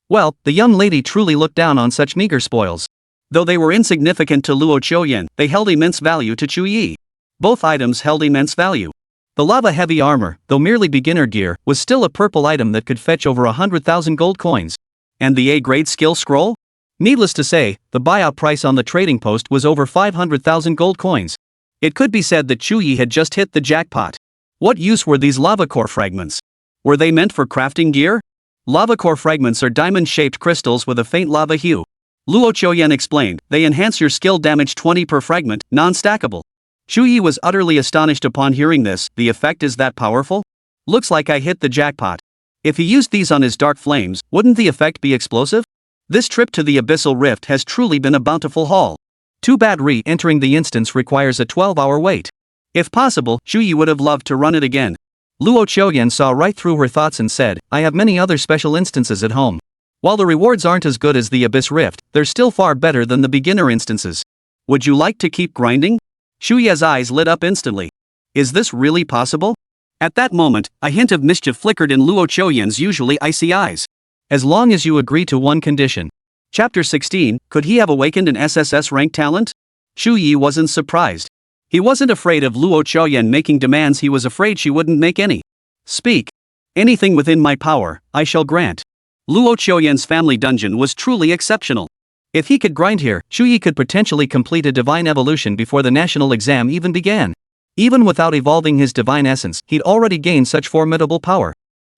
Well, the young lady truly looked down on such meager spoils. Though they were insignificant to Luo Qiuyan, they held immense value to Chu Ye. Both items held immense value. The lava heavy armor, though merely beginner gear, was still a purple item that could fetch over 100,000 gold coins. And the A-grade skill scroll? Needless to say, the buyout price on the trading post was over 500,000 gold coins. It could be said that Chu Ye had just hit the jackpot. What use were these lava core fragments? Were they meant for crafting gear? Lava core fragments are diamond-shaped crystals with a faint lava hue. Luo Qiuyan explained, they enhance your skill damage 20 per fragment, non-stackable. Chu Ye was utterly astonished upon hearing this. The effect is that powerful? Looks like I hit the jackpot. If he used these on his dark flames, wouldn't the effect be explosive? This trip to the Abyssal Rift has truly been a bountiful haul. Too bad re-entering the instance requires a 12-hour wait. If possible, Chu Ye would have loved to run it again. Luo Qiuyan saw right through her thoughts and said, I have many other special instances at home. While the rewards aren't as good as the Abyss Rift, they're still far better than the beginner instances. Would you like to keep grinding? Chu Ye's eyes lit up instantly. Is this really possible? At that moment, a hint of mischief flickered in Luo Qiuyan's usually icy eyes. As long as you agree to one condition. Chapter 16, could he have awakened an SSS-Rank talent? Chu Ye wasn't surprised. He wasn't afraid of Luo Qiuyan making demands, he was afraid she wouldn't make any. Speak. Anything within my power, I shall grant. Luo Qiuyan's family dungeon was truly exceptional. If he could grind here, Chu Ye could potentially complete a divine evolution before the national exam even began. Even without evolving his divine essence, he'd already gained such formidable power.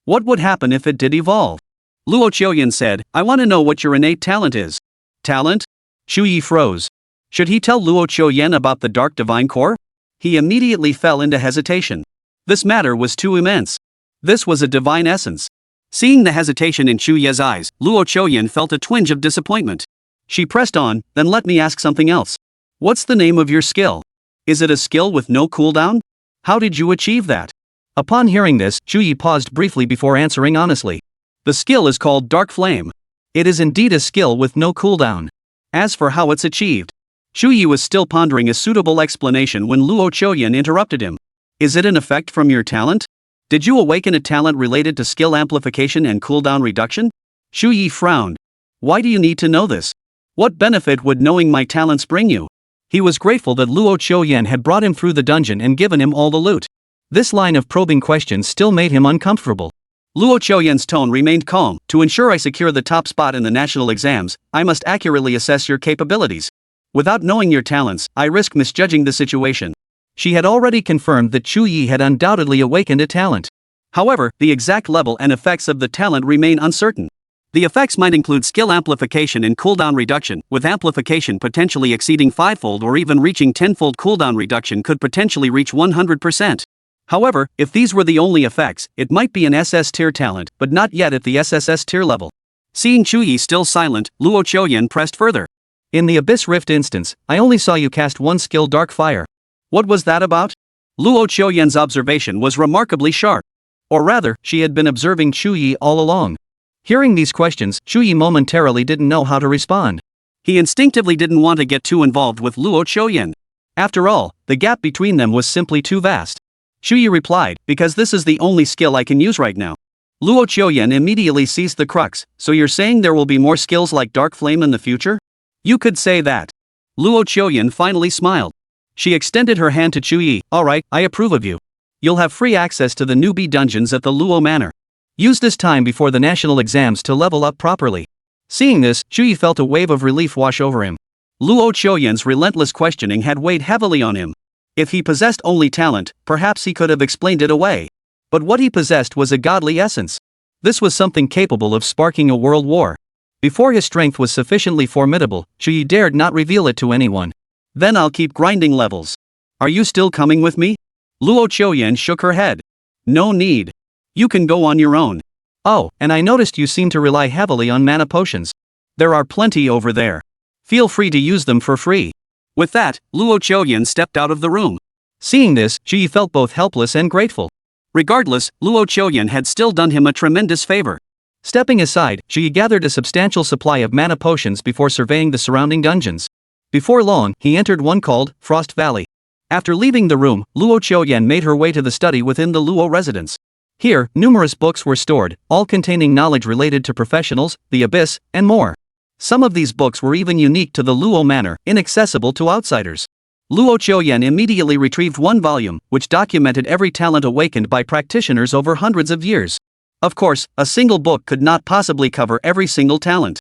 What would happen if it did evolve? Luo Qiuyan said, I want to know what your innate talent is. Talent? Chu Ye froze. Should he tell Luo Qiuyan about the dark divine core? He immediately fell into hesitation. This matter was too immense. This was a divine essence. Seeing the hesitation in Chu Ye's eyes, Luo Qiuyan felt a twinge of disappointment. She pressed on, then let me ask something else. What's the name of your skill? Is it a skill with no cooldown? How did you achieve that? Upon hearing this, Chu Ye paused briefly before answering honestly. The skill is called Dark Flame. It is indeed a skill with no cooldown. As for how it's achieved, Chu Ye was still pondering a suitable explanation when Luo Qiuyan interrupted him. Is it an effect from your talent? Did you awaken a talent related to skill amplification and cooldown reduction? Chu Ye frowned. Why do you need to know this? What benefit would knowing my talents bring you? He was grateful that Luo Qiuyan had brought him through the dungeon and given him all the loot. This line of probing questions still made him uncomfortable. Luo Qiuyan's tone remained calm. To ensure I secure the top spot in the national exams, I must accurately assess your capabilities. Without knowing your talents, I risk misjudging the situation. She had already confirmed that Chu Ye had undoubtedly awakened a talent. However, the exact level and effects of the talent remain uncertain. The effects might include skill amplification and cooldown reduction, with amplification potentially exceeding 5-fold or even reaching 10-fold. Cooldown reduction could potentially reach 100%. However, if these were the only effects, it might be an SS tier talent, but not yet at the SSS tier level. Seeing Chu Ye still silent, Luo Qiuyan pressed further. In the Abyss Rift instance, I only saw you cast one skill Dark Fire. What was that about? Luo Qiuyan's observation was remarkably sharp. Or rather, she had been observing Chu Ye all along. Hearing these questions, Chu Ye momentarily didn't know how to respond. He instinctively didn't want to get too involved with Luo Qiuyan. After all, the gap between them was simply too vast. Chu Ye replied, because this is the only skill I can use right now. Luo Qiuyan immediately seized the crux. So you're saying there will be more skills like Dark Flame in the future? You could say that. Luo Qiuyan finally smiled. She extended her hand to Chu Ye. Alright, I approve of you. You'll have free access to the newbie dungeons at the Luo Manor. Use this time before the national exams to level up properly. Seeing this, Chu Ye felt a wave of relief wash over him. Luo Qiuyan's relentless questioning had weighed heavily on him. If he possessed only talent, perhaps he could have explained it away. But what he possessed was a godly essence. This was something capable of sparking a world war. Before his strength was sufficiently formidable, Chu Ye dared not reveal it to anyone. Then I'll keep grinding levels. Are you still coming with me? Luo Qiuyan shook her head. No need. You can go on your own. Oh, and I noticed you seem to rely heavily on mana potions. There are plenty over there. Feel free to use them for free. With that, Luo Qiuyan stepped out of the room. Seeing this, Chu Ye felt both helpless and grateful. Regardless, Luo Qiuyan had still done him a tremendous favor. Stepping aside, Chu Ye gathered a substantial supply of mana potions before surveying the surrounding dungeons. Before long, he entered one called Frost Valley. After leaving the room, Luo Qiuyan made her way to the study within the Luo residence. Here, numerous books were stored, all containing knowledge related to professionals, the abyss, and more. Some of these books were even unique to the Luo manor, inaccessible to outsiders. Luo Qiuyan immediately retrieved one volume, which documented every talent awakened by practitioners over hundreds of years. Of course, a single book could not possibly cover every single talent.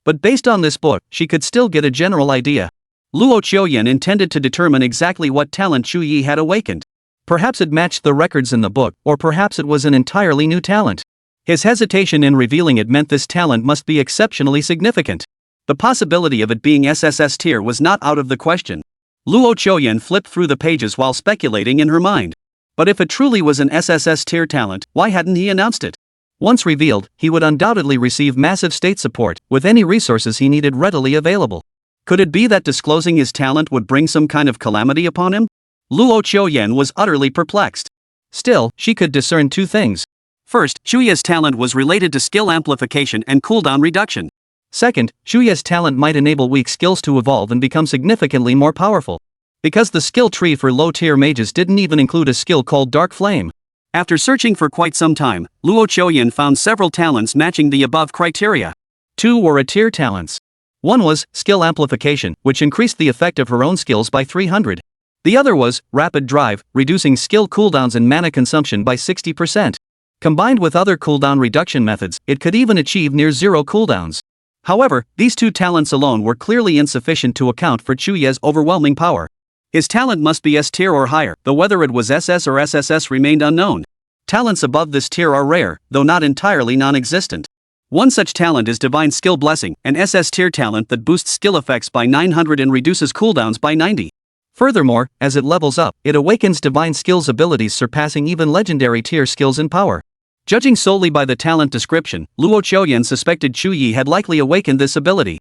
But based on this book, she could still get a general idea. Luo Qiuyan intended to determine exactly what talent Chu Ye had awakened. Perhaps it matched the records in the book, or perhaps it was an entirely new talent. His hesitation in revealing it meant this talent must be exceptionally significant. The possibility of it being SSS tier was not out of the question. Luo Qiuyan flipped through the pages while speculating in her mind. But if it truly was an SSS tier talent, why hadn't he announced it? Once revealed, he would undoubtedly receive massive state support, with any resources he needed readily available. Could it be that disclosing his talent would bring some kind of calamity upon him? Luo Qiuyan was utterly perplexed. Still, she could discern two things. First, Chu Ye's talent was related to skill amplification and cooldown reduction. Second, Chu Ye's talent might enable weak skills to evolve and become significantly more powerful. Because the skill tree for low-tier mages didn't even include a skill called Dark Flame. After searching for quite some time, Luo Qiuyan found several talents matching the above criteria. Two were A-tier talents. One was Skill Amplification, which increased the effect of her own skills by 300. The other was Rapid Drive, reducing skill cooldowns and mana consumption by 60%. Combined with other cooldown reduction methods, it could even achieve near zero cooldowns. However, these two talents alone were clearly insufficient to account for Chu Ye's overwhelming power. His talent must be S tier or higher, though whether it was SS or SSS remained unknown. Talents above this tier are rare, though not entirely non-existent. One such talent is Divine Skill Blessing, an SS tier talent that boosts skill effects by 900 and reduces cooldowns by 90. Furthermore, as it levels up, it awakens divine skills abilities surpassing even legendary tier skills in power. Judging solely by the talent description, Luo Qiuyan suspected Chu Ye had likely awakened this ability.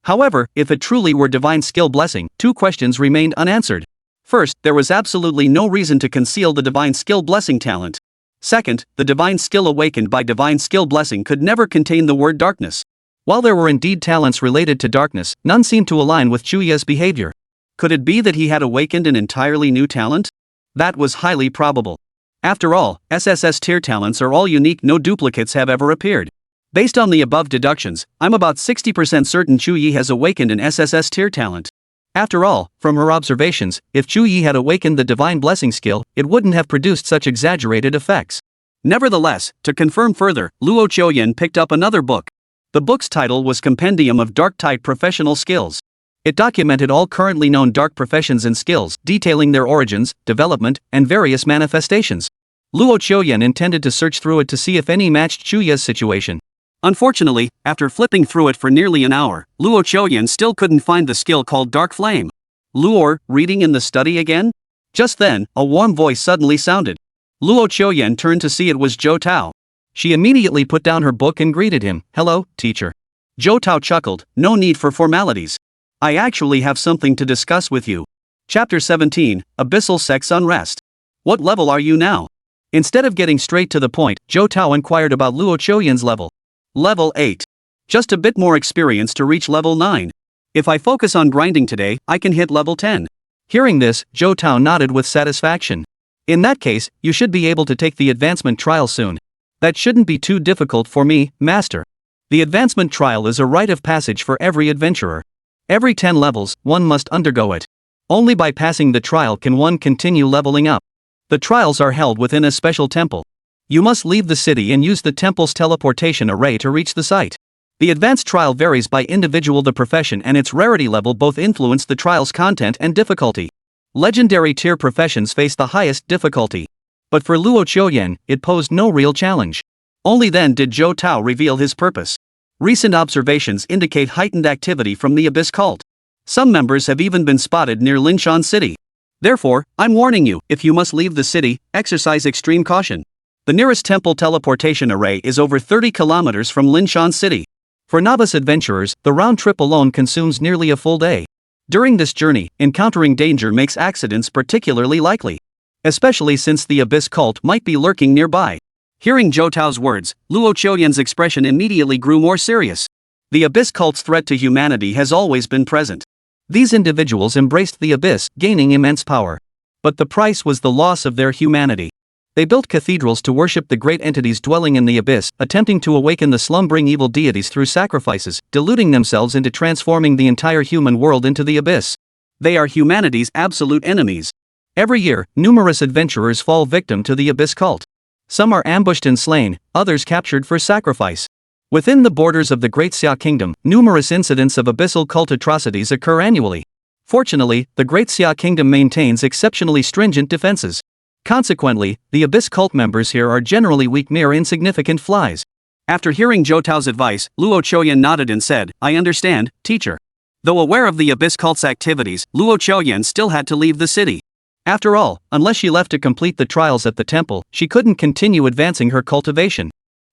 However, if it truly were Divine Skill Blessing, two questions remained unanswered. First, there was absolutely no reason to conceal the Divine Skill Blessing talent. Second, the divine skill awakened by Divine Skill Blessing could never contain the word darkness. While there were indeed talents related to darkness, none seemed to align with Chu Ye's behavior. Could it be that he had awakened an entirely new talent? That was highly probable. After all, SSS tier talents are all unique, no duplicates have ever appeared. Based on the above deductions, I'm about 60% certain Chu Ye has awakened an SSS tier talent. After all, from her observations, if Chu Ye had awakened the Divine Blessing skill, it wouldn't have produced such exaggerated effects. Nevertheless, to confirm further, Luo Qiuyan picked up another book. The book's title was Compendium of Dark-type Professional Skills. It documented all currently known dark professions and skills, detailing their origins, development, and various manifestations. Luo Qiuyan intended to search through it to see if any matched Chu Ye's situation. Unfortunately, after flipping through it for nearly an hour, Luo Qiuyan still couldn't find the skill called Dark Flame. Luo, reading in the study again? Just then, a warm voice suddenly sounded. Luo Qiuyan turned to see it was Zhou Tao. She immediately put down her book and greeted him. "Hello, teacher." Zhou Tao chuckled, "No need for formalities. I actually have something to discuss with you." Chapter 17, Abyssal Sex Unrest. What level are you now? Instead of getting straight to the point, Zhou Tao inquired about Luo Qiuyan's level. Level 8. Just a bit more experience to reach level 9. If I focus on grinding today, I can hit level 10. Hearing this, Zhou Tao nodded with satisfaction. In that case, you should be able to take the advancement trial soon. That shouldn't be too difficult for me, master. The advancement trial is a rite of passage for every adventurer. Every 10 levels, one must undergo it. Only by passing the trial can one continue leveling up. The trials are held within a special temple. You must leave the city and use the temple's teleportation array to reach the site. The advanced trial varies by individual. The profession and its rarity level both influence the trial's content and difficulty. Legendary tier professions face the highest difficulty. But for Luo Chuyen, it posed no real challenge. Only then did Zhou Tao reveal his purpose. Recent observations indicate heightened activity from the Abyss cult. Some members have even been spotted near Linshan City. Therefore, I'm warning you, if you must leave the city, exercise extreme caution. The nearest temple teleportation array is over 30 kilometers from Linshan City. For novice adventurers, the round trip alone consumes nearly a full day. During this journey, encountering danger makes accidents particularly likely. Especially since the Abyss cult might be lurking nearby. Hearing Zhou Tao's words, Luo Chuyen's expression immediately grew more serious. The Abyss cult's threat to humanity has always been present. These individuals embraced the Abyss, gaining immense power. But the price was the loss of their humanity. They built cathedrals to worship the great entities dwelling in the Abyss, attempting to awaken the slumbering evil deities through sacrifices, deluding themselves into transforming the entire human world into the Abyss. They are humanity's absolute enemies. Every year, numerous adventurers fall victim to the Abyss cult. Some are ambushed and slain, others captured for sacrifice. Within the borders of the Great Xia Kingdom, numerous incidents of abyssal cult atrocities occur annually. Fortunately, the Great Xia Kingdom maintains exceptionally stringent defenses. Consequently, the Abyss cult members here are generally weak, mere insignificant flies. After hearing Zhou Tao's advice, Luo Chuyen nodded and said, I understand, teacher. Though aware of the Abyss cult's activities, Luo Chuyen still had to leave the city. After all, unless she left to complete the trials at the temple, she couldn't continue advancing her cultivation.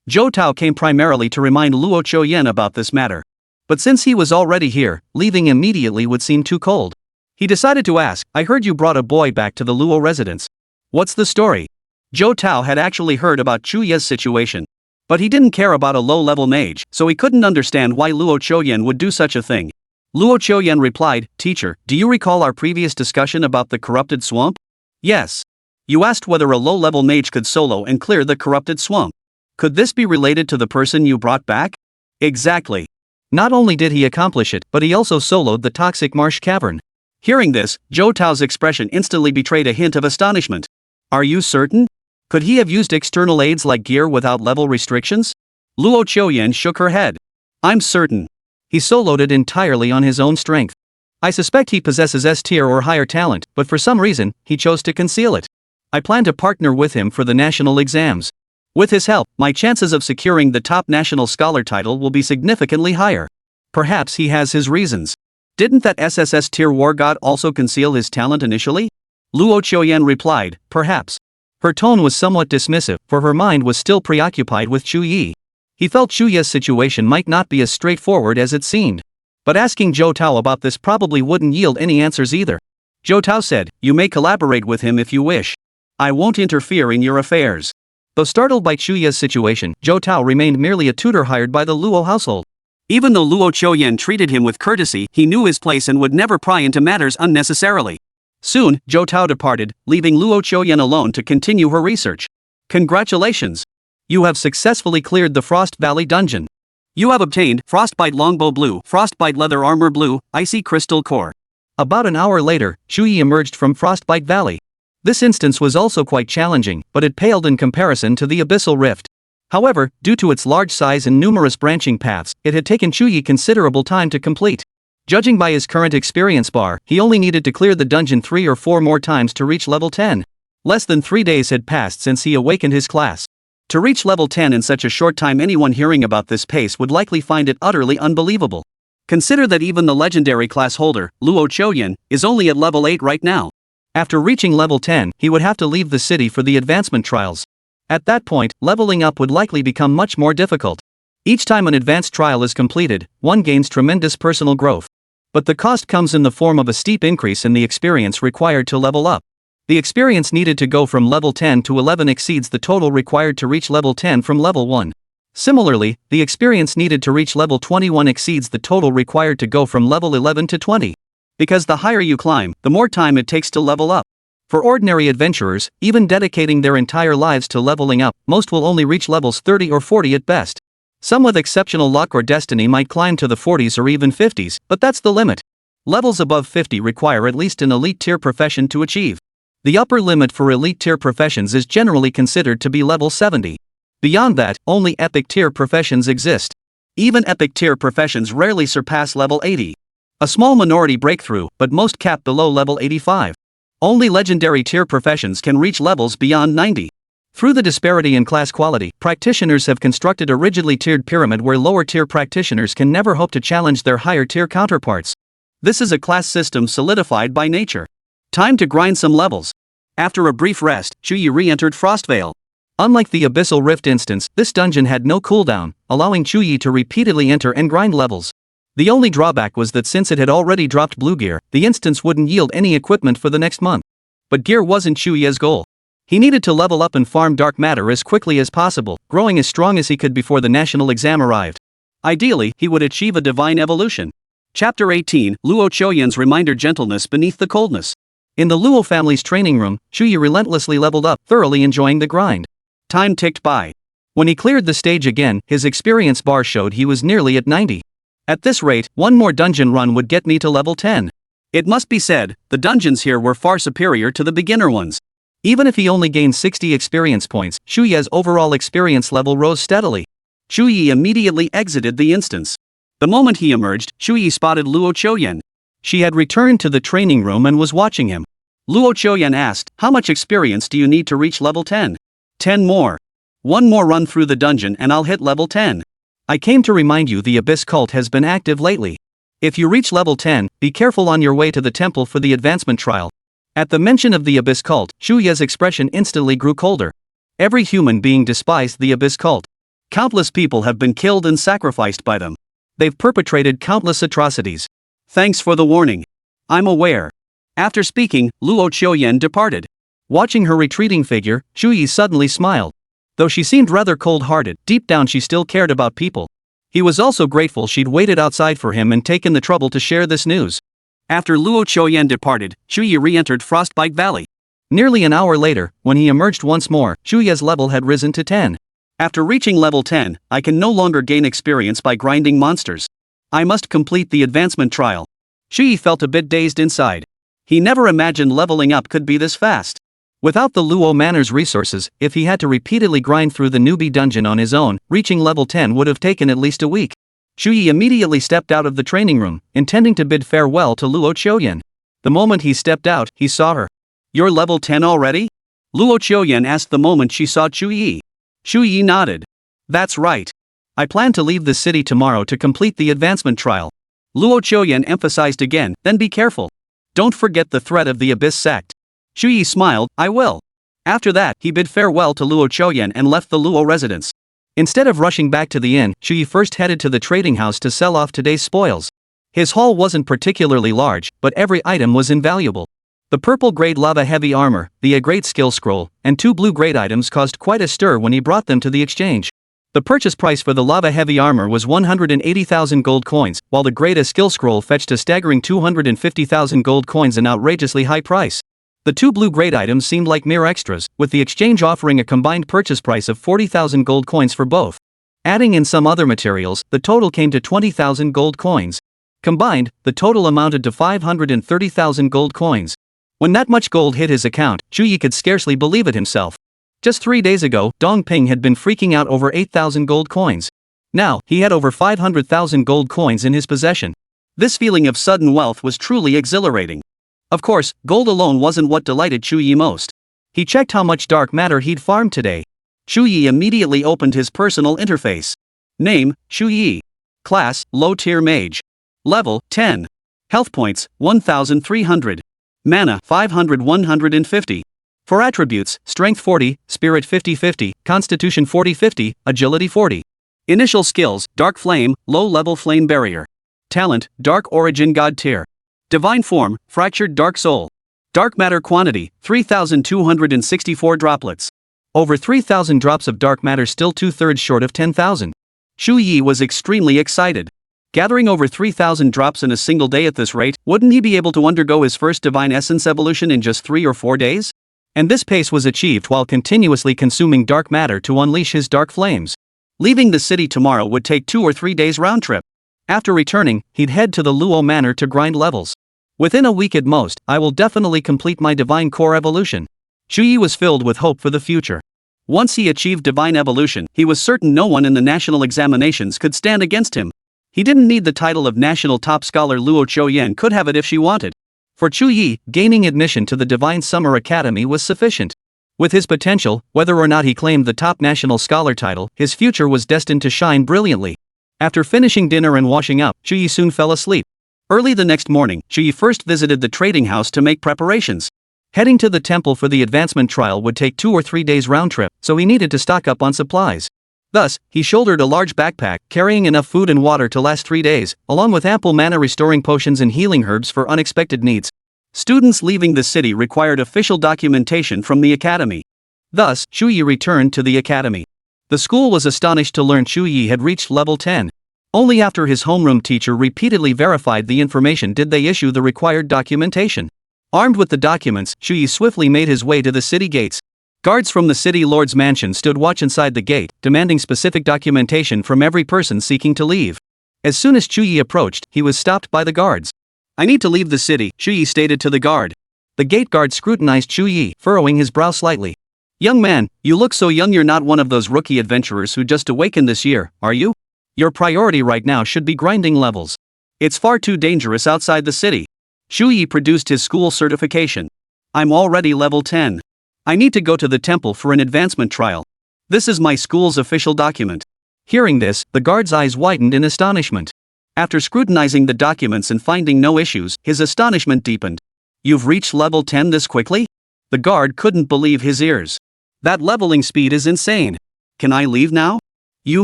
Zhou Tao came primarily to remind Luo Chuyen about this matter. But since he was already here, leaving immediately would seem too cold. He decided to ask, I heard you brought a boy back to the Luo residence. What's the story? Zhou Tao had actually heard about Chu Ye's situation. But he didn't care about a low-level mage, so he couldn't understand why Luo Chuyen would do such a thing. Luo Chuyen replied, Teacher, do you recall our previous discussion about the corrupted swamp? Yes. You asked whether a low-level mage could solo and clear the corrupted swamp. Could this be related to the person you brought back? Exactly. Not only did he accomplish it, but he also soloed the toxic marsh cavern. Hearing this, Zhou Tao's expression instantly betrayed a hint of astonishment. Are you certain? Could he have used external aids like gear without level restrictions? Luo Chuyen shook her head. I'm certain. He soloed it entirely on his own strength. I suspect he possesses S-tier or higher talent, but for some reason, he chose to conceal it. I plan to partner with him for the national exams. With his help, my chances of securing the top national scholar title will be significantly higher. Perhaps he has his reasons. Didn't that SSS tier war god also conceal his talent initially? Luo Chuyen replied, perhaps. Her tone was somewhat dismissive, for her mind was still preoccupied with Chu Ye. He felt Chu Ye's situation might not be as straightforward as it seemed. But asking Zhou Tao about this probably wouldn't yield any answers either. Zhou Tao said, you may collaborate with him if you wish. I won't interfere in your affairs. Though startled by Chu Ye's situation, Zhou Tao remained merely a tutor hired by the Luo household. Even though Luo Chuyen treated him with courtesy, he knew his place and would never pry into matters unnecessarily. Soon, Zhou Tao departed, leaving Luo Chuyen alone to continue her research. Congratulations! You have successfully cleared the Frost Valley dungeon. You have obtained Frostbite Longbow Blue, Frostbite Leather Armor Blue, Icy Crystal Core. About an hour later, Chu Ye emerged from Frostbite Valley. This instance was also quite challenging, but it paled in comparison to the Abyssal Rift. However, due to its large size and numerous branching paths, it had taken Chu Ye considerable time to complete. Judging by his current experience bar, he only needed to clear the dungeon 3 or 4 more times to reach level 10. Less than 3 days had passed since he awakened his class. To reach level 10 in such a short time, anyone hearing about this pace would likely find it utterly unbelievable. Consider that even the legendary class holder, Luo Chuyen, is only at level 8 right now. After reaching level 10, he would have to leave the city for the advancement trials. At that point, leveling up would likely become much more difficult. Each time an advanced trial is completed, one gains tremendous personal growth. But the cost comes in the form of a steep increase in the experience required to level up. The experience needed to go from level 10 to 11 exceeds the total required to reach level 10 from level 1. Similarly, the experience needed to reach level 21 exceeds the total required to go from level 11 to 20. Because the higher you climb, the more time it takes to level up. For ordinary adventurers, even dedicating their entire lives to leveling up, most will only reach levels 30 or 40 at best. Some with exceptional luck or destiny might climb to the 40s or even 50s, but that's the limit. Levels above 50 require at least an elite tier profession to achieve. The upper limit for elite tier professions is generally considered to be level 70. Beyond that, only epic tier professions exist. Even epic tier professions rarely surpass level 80. A small minority break through, but most cap below level 85. Only legendary tier professions can reach levels beyond 90. Through the disparity in class quality, practitioners have constructed a rigidly tiered pyramid where lower tier practitioners can never hope to challenge their higher tier counterparts. This is a class system solidified by nature. Time to grind some levels. After a brief rest, Chu Ye re-entered Frostvale. Unlike the Abyssal Rift instance, this dungeon had no cooldown, allowing Chu Ye to repeatedly enter and grind levels. The only drawback was that since it had already dropped blue gear, the instance wouldn't yield any equipment for the next month. But gear wasn't Chu Ye's goal. He needed to level up and farm dark matter as quickly as possible, growing as strong as he could before the national exam arrived. Ideally, he would achieve a divine evolution. Chapter 18, Luo Choyan's reminder: gentleness beneath the coldness. In the Luo family's training room, Chu Ye relentlessly leveled up, thoroughly enjoying the grind. Time ticked by. When he cleared the stage again, his experience bar showed he was nearly at 90. At this rate, one more dungeon run would get me to level 10. It must be said, the dungeons here were far superior to the beginner ones. Even if he only gained 60 experience points, Chu Ye's overall experience level rose steadily. Chu Ye immediately exited the instance. The moment he emerged, Chu Ye spotted Luo Choyan. She had returned to the training room and was watching him. Luo Choyan asked, "How much experience do you need to reach level 10? 10 more. One more run through the dungeon and I'll hit level 10. I came to remind you the Abyss cult has been active lately. If you reach level 10, be careful on your way to the temple for the advancement trial." At the mention of the Abyss cult, Chu Ye's expression instantly grew colder. Every human being despised the Abyss cult. Countless people have been killed and sacrificed by them. They've perpetrated countless atrocities. Thanks for the warning. I'm aware. After speaking, Luo Choyan departed. Watching her retreating figure, Chu Ye suddenly smiled. Though she seemed rather cold-hearted, deep down she still cared about people. He was also grateful she'd waited outside for him and taken the trouble to share this news. After Luo Choyan departed, Chu Ye re-entered Frostbite Valley. Nearly an hour later, when he emerged once more, Chu Ye's level had risen to 10. After reaching level 10, I can no longer gain experience by grinding monsters. I must complete the advancement trial. Chu Ye felt a bit dazed inside. He never imagined leveling up could be this fast. Without the Luo Manor's resources, if he had to repeatedly grind through the newbie dungeon on his own, reaching level 10 would have taken at least a week. Chu Ye immediately stepped out of the training room, intending to bid farewell to Luo Choyan. The moment he stepped out, he saw her. "You're level 10 already?" Luo Choyan asked the moment she saw Chu Ye. Chu Ye nodded. "That's right. I plan to leave the city tomorrow to complete the advancement trial." Luo Choyan emphasized again, "Then be careful. Don't forget the threat of the Abyss sect." Chu Ye smiled, "I will." After that, he bid farewell to Luo Choyan and left the Luo residence. Instead of rushing back to the inn, Chu Ye first headed to the trading house to sell off today's spoils. His haul wasn't particularly large, but every item was invaluable. The purple grade lava heavy armor, the A-grade skill scroll, and 2 blue grade items caused quite a stir when he brought them to the exchange. The purchase price for the lava heavy armor was 180,000 gold coins, while the grade A skill scroll fetched a staggering 250,000 gold coins, an outrageously high price. The 2 blue grade items seemed like mere extras, with the exchange offering a combined purchase price of 40,000 gold coins for both. Adding in some other materials, the total came to 20,000 gold coins. Combined, the total amounted to 530,000 gold coins. When that much gold hit his account, Chu Ye could scarcely believe it himself. Just 3 days ago, Dong Ping had been freaking out over 8,000 gold coins. Now, he had over 500,000 gold coins in his possession. This feeling of sudden wealth was truly exhilarating. Of course, gold alone wasn't what delighted Chu Ye most. He checked how much dark matter he'd farmed today. Chu Ye immediately opened his personal interface. Name, Chu Ye. Class, low-tier mage. Level, 10. Health points, 1,300. Mana, 500-150. For attributes, Strength 40, Spirit 50-50, Constitution 40-50, Agility 40. Initial skills, Dark Flame, low-level Flame Barrier. Talent, Dark Origin God Tier. Divine Form, Fractured Dark Soul. Dark Matter Quantity, 3,264 droplets. Over 3,000 drops of dark matter, still 2/3 short of 10,000. Chu Ye was extremely excited. Gathering over 3,000 drops in a single day at this rate, wouldn't he be able to undergo his first Divine Essence evolution in just 3 or 4 days? And this pace was achieved while continuously consuming dark matter to unleash his dark flames. Leaving the city tomorrow would take 2 or 3 days round trip. After returning, he'd head to the Luo Manor to grind levels. Within a week at most, I will definitely complete my divine core evolution. Chu Ye was filled with hope for the future. Once he achieved divine evolution, he was certain no one in the national examinations could stand against him. He didn't need the title of national top scholar. Luo Chouyan could have it if she wanted. For Chu Ye, gaining admission to the Divine Summer Academy was sufficient. With his potential, whether or not he claimed the top national scholar title, his future was destined to shine brilliantly. After finishing dinner and washing up, Chu Ye soon fell asleep. Early the next morning, Chu Ye first visited the trading house to make preparations. Heading to the temple for the advancement trial would take 2 or 3 days round trip, so he needed to stock up on supplies. Thus, he shouldered a large backpack, carrying enough food and water to last 3 days, along with ample mana-restoring potions and healing herbs for unexpected needs. Students leaving the city required official documentation from the academy. Thus, Chu Ye returned to the academy. The school was astonished to learn Chu Ye had reached level 10. Only after his homeroom teacher repeatedly verified the information did they issue the required documentation. Armed with the documents, Chu Ye swiftly made his way to the city gates. Guards from the city lord's mansion stood watch inside the gate, demanding specific documentation from every person seeking to leave. As soon as Chu Ye approached, he was stopped by the guards. "I need to leave the city," Chu Ye stated to the guard. The gate guard scrutinized Chu Ye, furrowing his brow slightly. "Young man, you look so young. You're not one of those rookie adventurers who just awakened this year, are you? Your priority right now should be grinding levels. It's far too dangerous outside the city." Chu Ye produced his school certification. "I'm already level 10. I need to go to the temple for an advancement trial. This is my school's official document." Hearing this, the guard's eyes widened in astonishment. After scrutinizing the documents and finding no issues, his astonishment deepened. "You've reached level 10 this quickly?" The guard couldn't believe his ears. "That leveling speed is insane. Can I leave now?" "You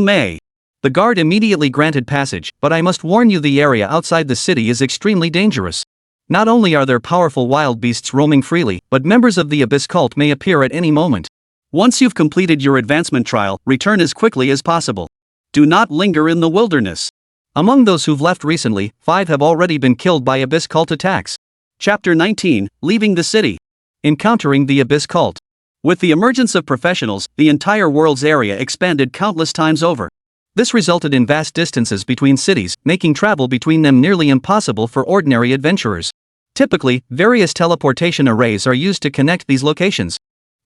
may." The guard immediately granted passage, but I must warn you, the area outside the city is extremely dangerous. Not only are there powerful wild beasts roaming freely, but members of the Abyss cult may appear at any moment. Once you've completed your advancement trial, return as quickly as possible. Do not linger in the wilderness. Among those who've left recently, 5 have already been killed by Abyss cult attacks. Chapter 19, Leaving the City. Encountering the Abyss cult. With the emergence of professionals, the entire world's area expanded countless times over. This resulted in vast distances between cities, making travel between them nearly impossible for ordinary adventurers. Typically, various teleportation arrays are used to connect these locations.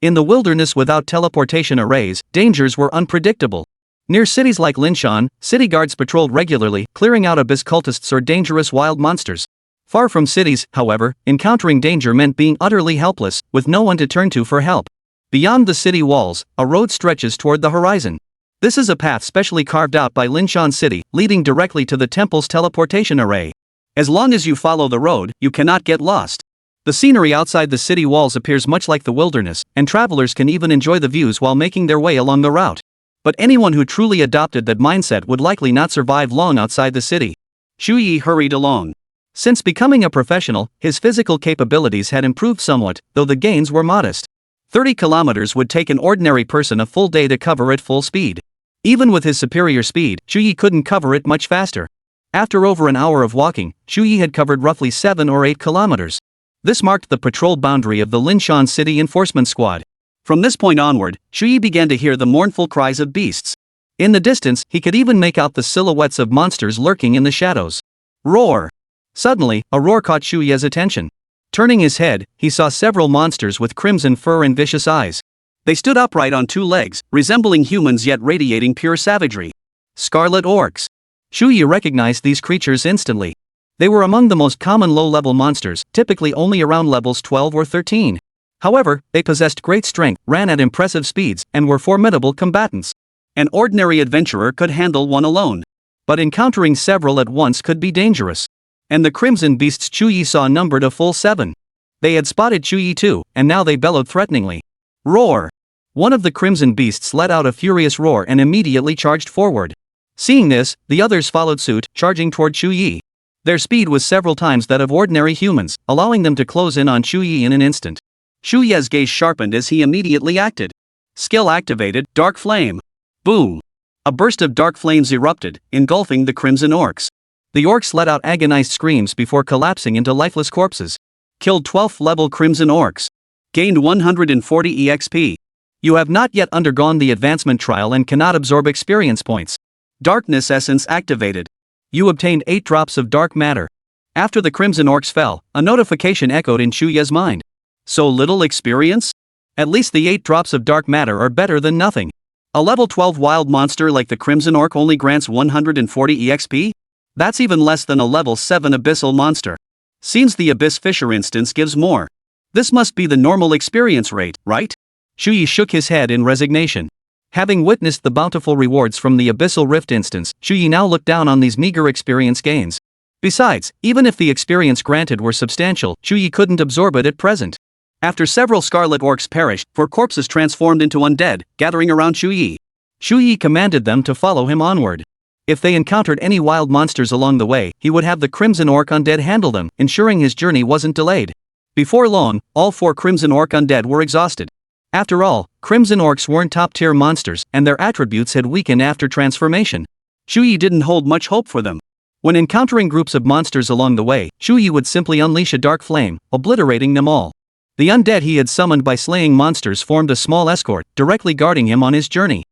In the wilderness without teleportation arrays, dangers were unpredictable. Near cities like Linshan, city guards patrolled regularly, clearing out Abyss cultists or dangerous wild monsters. Far from cities, however, encountering danger meant being utterly helpless, with no one to turn to for help. Beyond the city walls, a road stretches toward the horizon. This is a path specially carved out by Linshan City, leading directly to the temple's teleportation array. As long as you follow the road, you cannot get lost. The scenery outside the city walls appears much like the wilderness, and travelers can even enjoy the views while making their way along the route. But anyone who truly adopted that mindset would likely not survive long outside the city. Chu Ye hurried along. Since becoming a professional, his physical capabilities had improved somewhat, though the gains were modest. 30 kilometers would take an ordinary person a full day to cover at full speed. Even with his superior speed, Chu Ye couldn't cover it much faster. After over an hour of walking, Chu Ye had covered roughly 7 or 8 kilometers. This marked the patrol boundary of the Linshan City Enforcement Squad. From this point onward, Chu Ye began to hear the mournful cries of beasts. In the distance, he could even make out the silhouettes of monsters lurking in the shadows. Roar! Suddenly, a roar caught Chu Ye's attention. Turning his head, he saw several monsters with crimson fur and vicious eyes. They stood upright on 2 legs, resembling humans yet radiating pure savagery. Scarlet orcs. Chu Ye recognized these creatures instantly. They were among the most common low-level monsters, typically only around levels 12 or 13. However, they possessed great strength, ran at impressive speeds, and were formidable combatants. An ordinary adventurer could handle one alone. But encountering several at once could be dangerous. And the crimson beasts Chu Ye saw numbered a full 7. They had spotted Chu Ye too, and now they bellowed threateningly. Roar! One of the crimson beasts let out a furious roar and immediately charged forward. Seeing this, the others followed suit, charging toward Chu Ye. Their speed was several times that of ordinary humans, allowing them to close in on Chu Ye in an instant. Chu Ye's gaze sharpened as he immediately acted. Skill activated, Dark Flame. Boom! A burst of dark flames erupted, engulfing the crimson orcs. The orcs let out agonized screams before collapsing into lifeless corpses. Killed 12th level crimson orcs. Gained 140 EXP. You have not yet undergone the advancement trial and cannot absorb experience points. Darkness essence activated. You obtained 8 drops of dark matter. After the Crimson Orcs fell, a notification echoed in Chu Ye's mind. So little experience? At least the 8 drops of dark matter are better than nothing. A level 12 wild monster like the Crimson Orc only grants 140 EXP? That's even less than a level 7 abyssal monster. Seems the Abyss Fisher instance gives more. This must be the normal experience rate, right? Chu Ye shook his head in resignation. Having witnessed the bountiful rewards from the Abyssal Rift instance, Chu Ye now looked down on these meager experience gains. Besides, even if the experience granted were substantial, Chu Ye couldn't absorb it at present. After several Scarlet Orcs perished, 4 corpses transformed into undead, gathering around Chu Ye. Chu Ye commanded them to follow him onward. If they encountered any wild monsters along the way, he would have the Crimson Orc undead handle them, ensuring his journey wasn't delayed. Before long, all 4 Crimson Orc undead were exhausted. After all, Crimson Orcs weren't top-tier monsters, and their attributes had weakened after transformation. Chu Ye didn't hold much hope for them. When encountering groups of monsters along the way, Chu Ye would simply unleash a dark flame, obliterating them all. The undead he had summoned by slaying monsters formed a small escort, directly guarding him on his journey.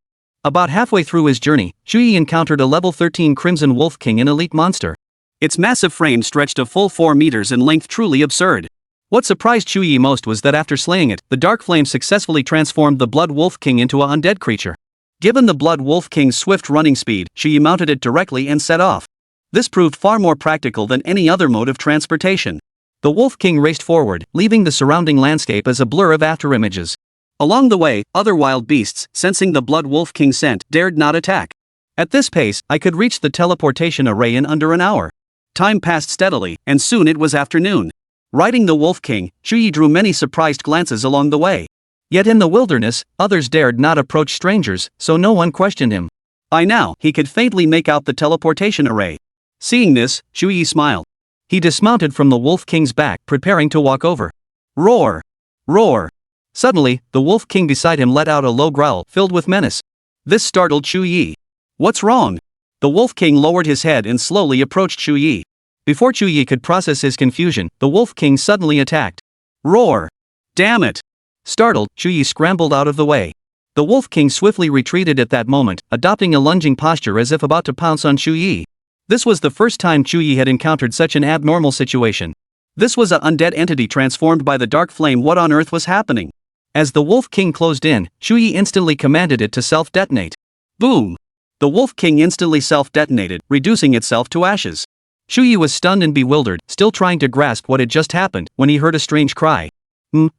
About halfway through his journey, Chu Ye encountered a level 13 Crimson Wolf King, an elite monster. Its massive frame stretched a full 4 meters in length, truly absurd. What surprised Chu Ye most was that after slaying it, the dark flame successfully transformed the Blood Wolf King into a undead creature. Given the Blood Wolf King's swift running speed, Chu Ye mounted it directly and set off. This proved far more practical than any other mode of transportation. The Wolf King raced forward, leaving the surrounding landscape as a blur of afterimages. Along the way, other wild beasts, sensing the Blood Wolf King's scent, dared not attack. At this pace, I could reach the teleportation array in under an hour. Time passed steadily, and soon it was afternoon. Riding the Wolf King, Chu Ye drew many surprised glances along the way. Yet in the wilderness, others dared not approach strangers, so no one questioned him. By now, he could faintly make out the teleportation array. Seeing this, Chu Ye smiled. He dismounted from the Wolf King's back, preparing to walk over. Roar! Roar! Suddenly, the Wolf King beside him let out a low growl, filled with menace. This startled Chu Ye. What's wrong? The Wolf King lowered his head and slowly approached Chu Ye. Before Chu Ye could process his confusion, the Wolf King suddenly attacked. Roar! Damn it! Startled, Chu Ye scrambled out of the way. The Wolf King swiftly retreated at that moment, adopting a lunging posture as if about to pounce on Chu Ye. This was the first time Chu Ye had encountered such an abnormal situation. This was an undead entity transformed by the dark flame. What on earth was happening? As the Wolf King closed in, Chu Ye instantly commanded it to self-detonate. Boom! The Wolf King instantly self-detonated, reducing itself to ashes. Chu Ye was stunned and bewildered, still trying to grasp what had just happened, when he heard a strange cry.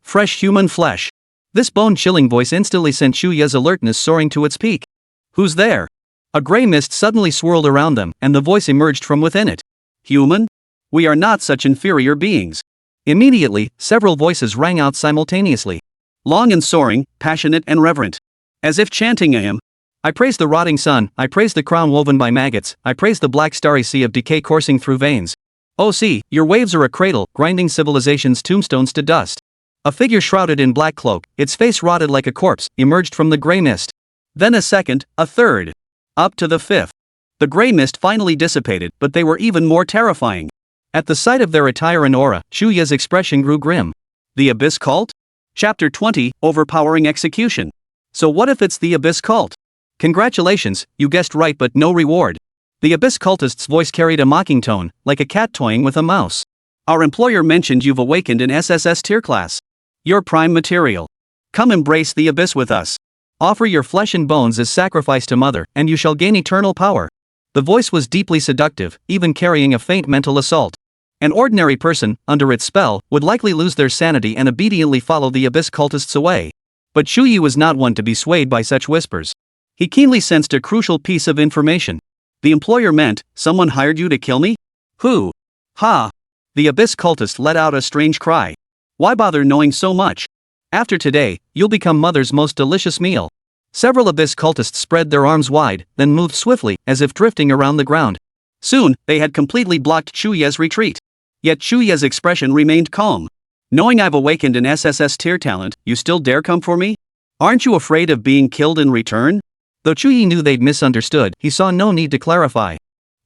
Fresh human flesh. This bone-chilling voice instantly sent Chu Ye's alertness soaring to its peak. Who's there? A gray mist suddenly swirled around them, and the voice emerged from within it. Human? We are not such inferior beings. Immediately, several voices rang out simultaneously. Long and soaring, passionate and reverent. As if chanting a hymn. I praise the rotting sun, I praise the crown woven by maggots, I praise the black starry sea of decay coursing through veins. Oh see, your waves are a cradle, grinding civilization's tombstones to dust. A figure shrouded in black cloak, its face rotted like a corpse, emerged from the gray mist. Then a second, a third. Up to the 5th. The gray mist finally dissipated, but they were even more terrifying. At the sight of their attire and aura, Chu Ye's expression grew grim. The Abyss Cult? Chapter 20, Overpowering Execution. So what if it's the Abyss Cult? Congratulations, you guessed right, but no reward. The Abyss Cultist's voice carried a mocking tone, like a cat toying with a mouse. Our employer mentioned you've awakened an SSS tier class. You're prime material. Come embrace the Abyss with us. Offer your flesh and bones as sacrifice to Mother, and you shall gain eternal power. The voice was deeply seductive, even carrying a faint mental assault. An ordinary person, under its spell, would likely lose their sanity and obediently follow the Abyss Cultists away. But Chu Ye was not one to be swayed by such whispers. He keenly sensed a crucial piece of information. The employer meant, someone hired you to kill me? Who? Ha! The Abyss Cultist let out a strange cry. Why bother knowing so much? After today, you'll become Mother's most delicious meal. Several Abyss Cultists spread their arms wide, then moved swiftly, as if drifting around the ground. Soon, they had completely blocked Chu Ye's retreat. Yet Chu Ye's expression remained calm. Knowing I've awakened an SSS tier talent, you still dare come for me? Aren't you afraid of being killed in return? Though Chu Ye knew they'd misunderstood, he saw no need to clarify.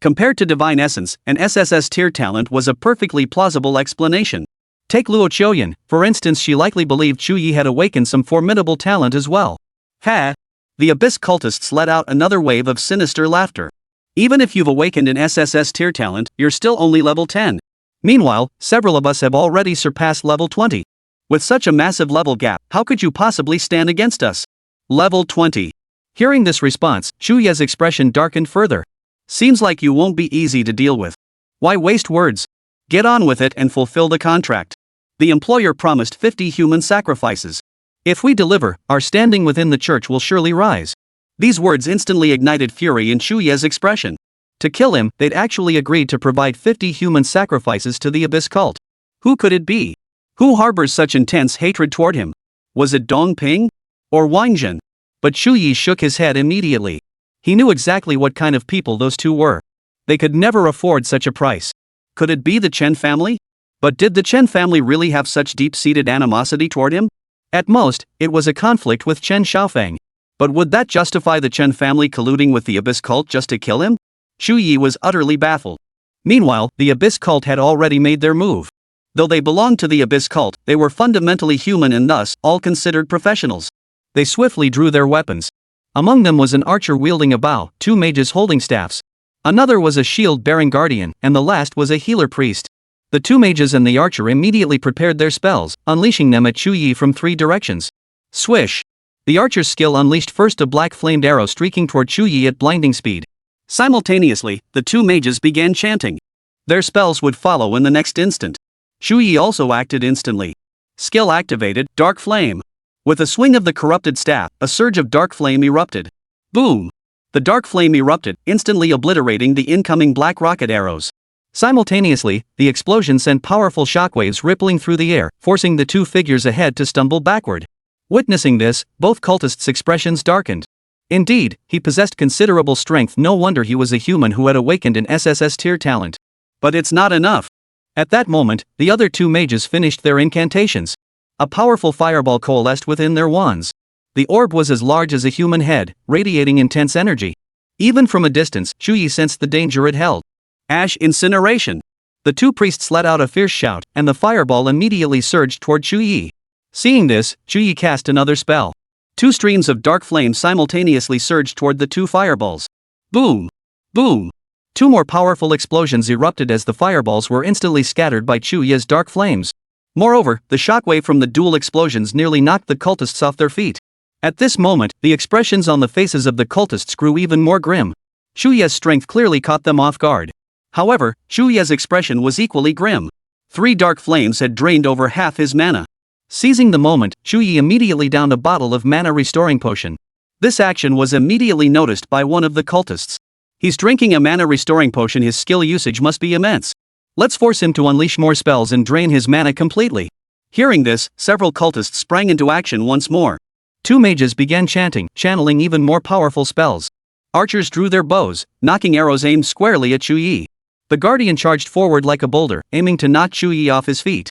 Compared to Divine Essence, an SSS tier talent was a perfectly plausible explanation. Take Luo Qiuyan, for instance. She likely believed Chu Ye had awakened some formidable talent as well. Ha! The Abyss Cultists let out another wave of sinister laughter. Even if you've awakened an SSS tier talent, you're still only level 10. Meanwhile, several of us have already surpassed level 20. With such a massive level gap, how could you possibly stand against us? Level 20. Hearing this response, Chu Ye's expression darkened further. Seems like you won't be easy to deal with. Why waste words? Get on with it and fulfill the contract. The employer promised 50 human sacrifices. If we deliver, our standing within the church will surely rise. These words instantly ignited fury in Chu Ye's expression. To kill him, they'd actually agreed to provide 50 human sacrifices to the Abyss cult. Who could it be? Who harbors such intense hatred toward him? Was it Dong Ping? Or Wang Zhen? But Chu Ye shook his head immediately. He knew exactly what kind of people those two were. They could never afford such a price. Could it be the Chen family? But did the Chen family really have such deep-seated animosity toward him? At most, it was a conflict with Chen Xiaofeng. But would that justify the Chen family colluding with the Abyss cult just to kill him? Chu Ye was utterly baffled. Meanwhile, the Abyss cult had already made their move. Though they belonged to the Abyss cult, they were fundamentally human and thus, all considered professionals. They swiftly drew their weapons. Among them was an archer wielding a bow, 2 mages holding staffs. Another was a shield-bearing guardian, and the last was a healer priest. The 2 mages and the archer immediately prepared their spells, unleashing them at Chu Ye from 3 directions. Swish! The archer's skill unleashed first a black-flamed arrow streaking toward Chu Ye at blinding speed. Simultaneously, the 2 mages began chanting. Their spells would follow in the next instant. Chu Ye also acted instantly. Skill activated, Dark Flame. With a swing of the corrupted staff, a surge of dark flame erupted. Boom! The dark flame erupted, instantly obliterating the incoming black rocket arrows. Simultaneously, the explosion sent powerful shockwaves rippling through the air, forcing the 2 figures ahead to stumble backward. Witnessing this, both cultists' expressions darkened. Indeed, he possessed considerable strength, no wonder he was a human who had awakened an SSS tier talent. But it's not enough. At that moment, the other 2 mages finished their incantations. A powerful fireball coalesced within their wands. The orb was as large as a human head, radiating intense energy. Even from a distance, Chu Ye sensed the danger it held. Ash incineration! The 2 priests let out a fierce shout, and the fireball immediately surged toward Chu Ye. Seeing this, Chu Ye cast another spell. 2 streams of dark flame simultaneously surged toward the 2 fireballs. Boom! Boom! 2 more powerful explosions erupted as the fireballs were instantly scattered by Chu Ye's dark flames. Moreover, the shockwave from the dual explosions nearly knocked the cultists off their feet. At this moment, the expressions on the faces of the cultists grew even more grim. Chu Ye's strength clearly caught them off guard. However, Chu Ye's expression was equally grim. 3 dark flames had drained over half his mana. Seizing the moment, Chu Ye immediately downed a bottle of mana restoring potion. This action was immediately noticed by one of the cultists. He's drinking a mana restoring potion, his skill usage must be immense. Let's force him to unleash more spells and drain his mana completely. Hearing this, several cultists sprang into action once more. 2 mages began chanting, channeling even more powerful spells. Archers drew their bows, knocking arrows aimed squarely at Chu Ye. The guardian charged forward like a boulder, aiming to knock Chu Ye off his feet.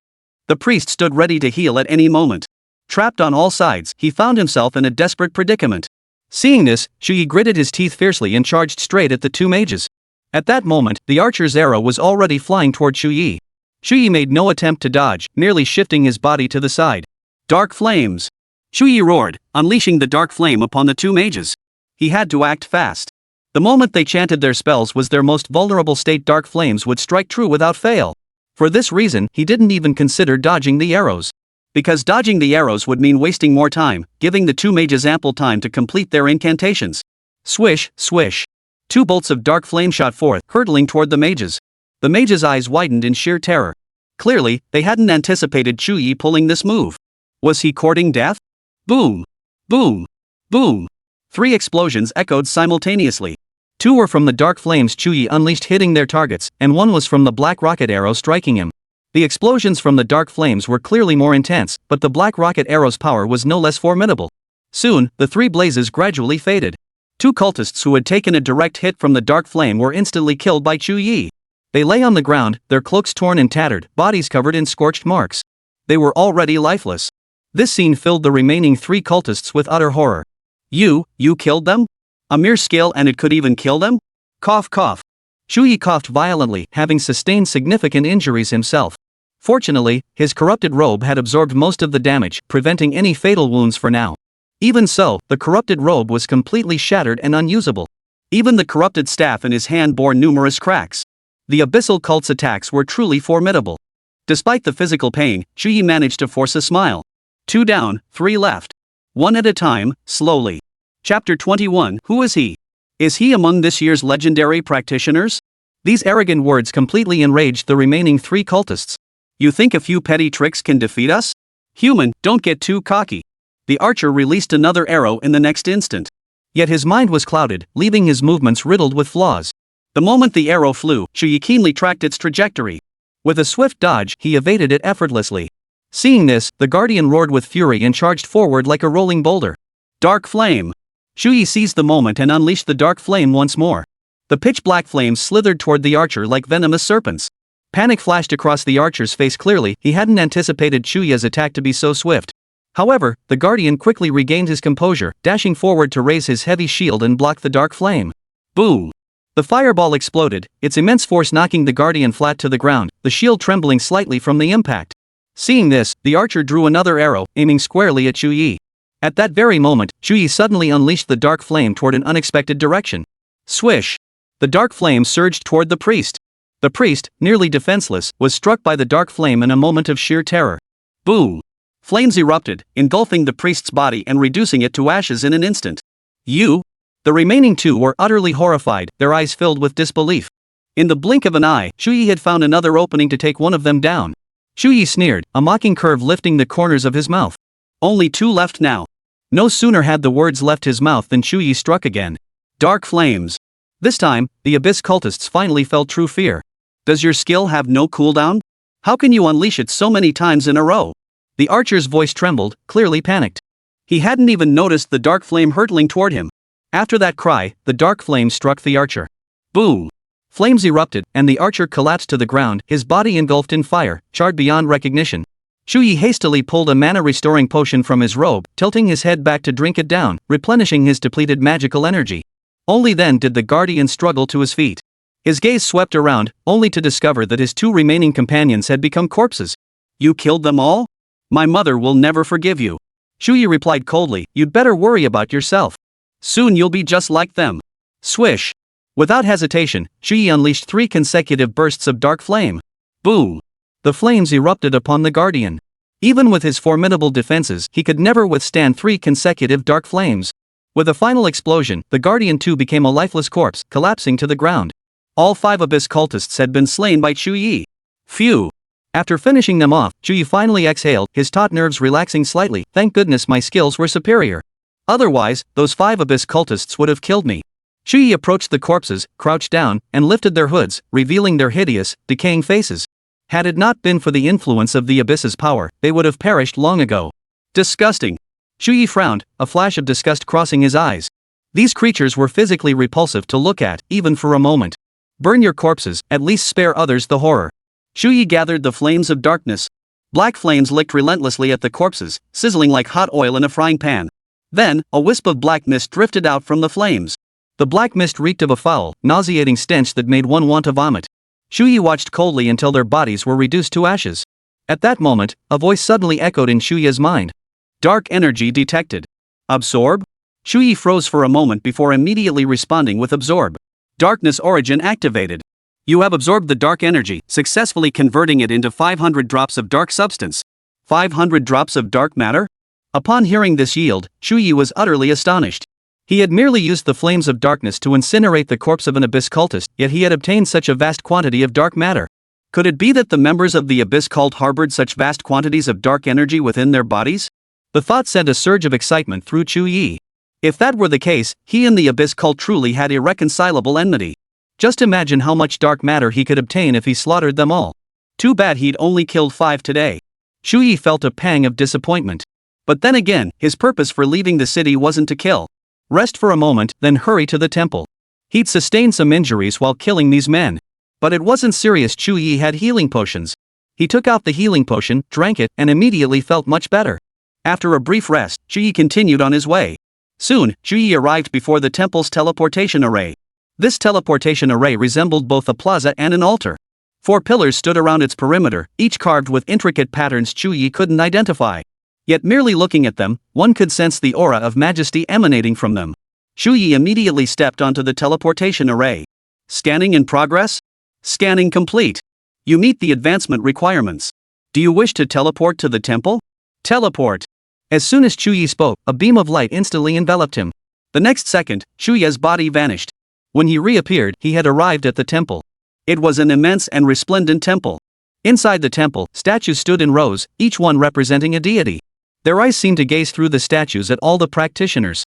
The priest stood ready to heal at any moment. Trapped on all sides, he found himself in a desperate predicament. Seeing this, Chu Ye gritted his teeth fiercely and charged straight at the 2 mages. At that moment, the archer's arrow was already flying toward Chu Ye. Chu Ye made no attempt to dodge, merely shifting his body to the side. Dark flames! Chu Ye roared, unleashing the dark flame upon the 2 mages. He had to act fast. The moment they chanted their spells was their most vulnerable state. Dark flames would strike true without fail. For this reason, he didn't even consider dodging the arrows. Because dodging the arrows would mean wasting more time, giving the 2 mages ample time to complete their incantations. Swish, swish. 2 bolts of dark flame shot forth, hurtling toward the mages. The mages' eyes widened in sheer terror. Clearly, they hadn't anticipated Chu Ye pulling this move. Was he courting death? Boom! Boom! Boom! 3 explosions echoed simultaneously. 2 were from the dark flames Chu Ye unleashed, hitting their targets, and 1 was from the black rocket arrow striking him. The explosions from the dark flames were clearly more intense, but the black rocket arrow's power was no less formidable. Soon, the 3 blazes gradually faded. 2 cultists who had taken a direct hit from the dark flame were instantly killed by Chu Ye. They lay on the ground, their cloaks torn and tattered, bodies covered in scorched marks. They were already lifeless. This scene filled the remaining 3 cultists with utter horror. You killed them? A mere skill and it could even kill them? Cough cough. Chu Ye coughed violently, having sustained significant injuries himself. Fortunately, his corrupted robe had absorbed most of the damage, preventing any fatal wounds for now. Even so, the corrupted robe was completely shattered and unusable. Even the corrupted staff in his hand bore numerous cracks. The abyssal cult's attacks were truly formidable. Despite the physical pain, Chu Ye managed to force a smile. 2 down, 3 left. One at a time, slowly. Chapter 21. Who is he? Is he among this year's legendary practitioners? These arrogant words completely enraged the remaining 3 cultists. You think a few petty tricks can defeat us? Human, don't get too cocky. The archer released another arrow in the next instant. Yet his mind was clouded, leaving his movements riddled with flaws. The moment the arrow flew, Chu Ye keenly tracked its trajectory. With a swift dodge, he evaded it effortlessly. Seeing this, the guardian roared with fury and charged forward like a rolling boulder. Dark flame! Chu Ye seized the moment and unleashed the dark flame once more. The pitch-black flames slithered toward the archer like venomous serpents. Panic flashed across the archer's face. Clearly, he hadn't anticipated Chu Ye's attack to be so swift. However, the guardian quickly regained his composure, dashing forward to raise his heavy shield and block the dark flame. Boom! The fireball exploded, its immense force knocking the guardian flat to the ground, the shield trembling slightly from the impact. Seeing this, the archer drew another arrow, aiming squarely at Chu Ye. At that very moment, Chu Ye suddenly unleashed the dark flame toward an unexpected direction. Swish! The dark flame surged toward the priest. The priest, nearly defenseless, was struck by the dark flame in a moment of sheer terror. Boom! Flames erupted, engulfing the priest's body and reducing it to ashes in an instant. You? The remaining 2 were utterly horrified, their eyes filled with disbelief. In the blink of an eye, Chu Ye had found another opening to take one of them down. Chu Ye sneered, a mocking curve lifting the corners of his mouth. Only 2 left now. No sooner had the words left his mouth than Chu Ye struck again. Dark flames. This time, the abyss cultists finally felt true fear. Does your skill have no cooldown? How can you unleash it so many times in a row? The archer's voice trembled, clearly panicked. He hadn't even noticed the dark flame hurtling toward him. After that cry, the dark flame struck the archer. Boom! Flames erupted, and the archer collapsed to the ground, his body engulfed in fire, charred beyond recognition. Chu Ye hastily pulled a mana-restoring potion from his robe, tilting his head back to drink it down, replenishing his depleted magical energy. Only then did the guardian struggle to his feet. His gaze swept around, only to discover that his 2 remaining companions had become corpses. You killed them all? My mother will never forgive you. Chu Ye replied coldly, you'd better worry about yourself. Soon you'll be just like them. Swish! Without hesitation, Chu Ye unleashed 3 consecutive bursts of dark flame. Boom! The flames erupted upon the guardian. Even with his formidable defenses, he could never withstand 3 consecutive dark flames. With a final explosion, the guardian too became a lifeless corpse, collapsing to the ground. All 5 abyss cultists had been slain by Chu Ye. Phew! After finishing them off, Chu Ye finally exhaled, his taut nerves relaxing slightly. Thank goodness my skills were superior. Otherwise, those 5 abyss cultists would have killed me. Chu Ye approached the corpses, crouched down, and lifted their hoods, revealing their hideous, decaying faces. Had it not been for the influence of the abyss's power, they would have perished long ago. Disgusting! Chu Ye frowned, a flash of disgust crossing his eyes. These creatures were physically repulsive to look at, even for a moment. Burn your corpses, at least spare others the horror. Chu Ye gathered the flames of darkness. Black flames licked relentlessly at the corpses, sizzling like hot oil in a frying pan. Then, a wisp of black mist drifted out from the flames. The black mist reeked of a foul, nauseating stench that made one want to vomit. Chu Ye watched coldly until their bodies were reduced to ashes. At that moment, a voice suddenly echoed in Chu Ye's mind. Dark energy detected. Absorb? Chu Ye froze for a moment before immediately responding with absorb. Darkness origin activated. You have absorbed the dark energy, successfully converting it into 500 drops of dark substance. 500 drops of dark matter? Upon hearing this yield, Chu Ye was utterly astonished. He had merely used the flames of darkness to incinerate the corpse of an abyss cultist, yet he had obtained such a vast quantity of dark matter. Could it be that the members of the abyss cult harbored such vast quantities of dark energy within their bodies? The thought sent a surge of excitement through Chu Ye. If that were the case, he and the abyss cult truly had irreconcilable enmity. Just imagine how much dark matter he could obtain if he slaughtered them all. Too bad he'd only killed 5 today. Chu Ye felt a pang of disappointment. But then again, his purpose for leaving the city wasn't to kill. Rest for a moment, then hurry to the temple. He'd sustained some injuries while killing these men. But it wasn't serious. Chu Ye had healing potions. He took out the healing potion, drank it, and immediately felt much better. After a brief rest, Chu Ye continued on his way. Soon, Chu Ye arrived before the temple's teleportation array. This teleportation array resembled both a plaza and an altar. 4 pillars stood around its perimeter, each carved with intricate patterns Chu Ye couldn't identify. Yet merely looking at them, one could sense the aura of majesty emanating from them. Chu Ye immediately stepped onto the teleportation array. Scanning in progress? Scanning complete. You meet the advancement requirements. Do you wish to teleport to the temple? Teleport. As soon as Chu Ye spoke, a beam of light instantly enveloped him. The next second, Chu Ye's body vanished. When he reappeared, he had arrived at the temple. It was an immense and resplendent temple. Inside the temple, statues stood in rows, each one representing a deity. Their eyes seemed to gaze through the statues at all the practitioners.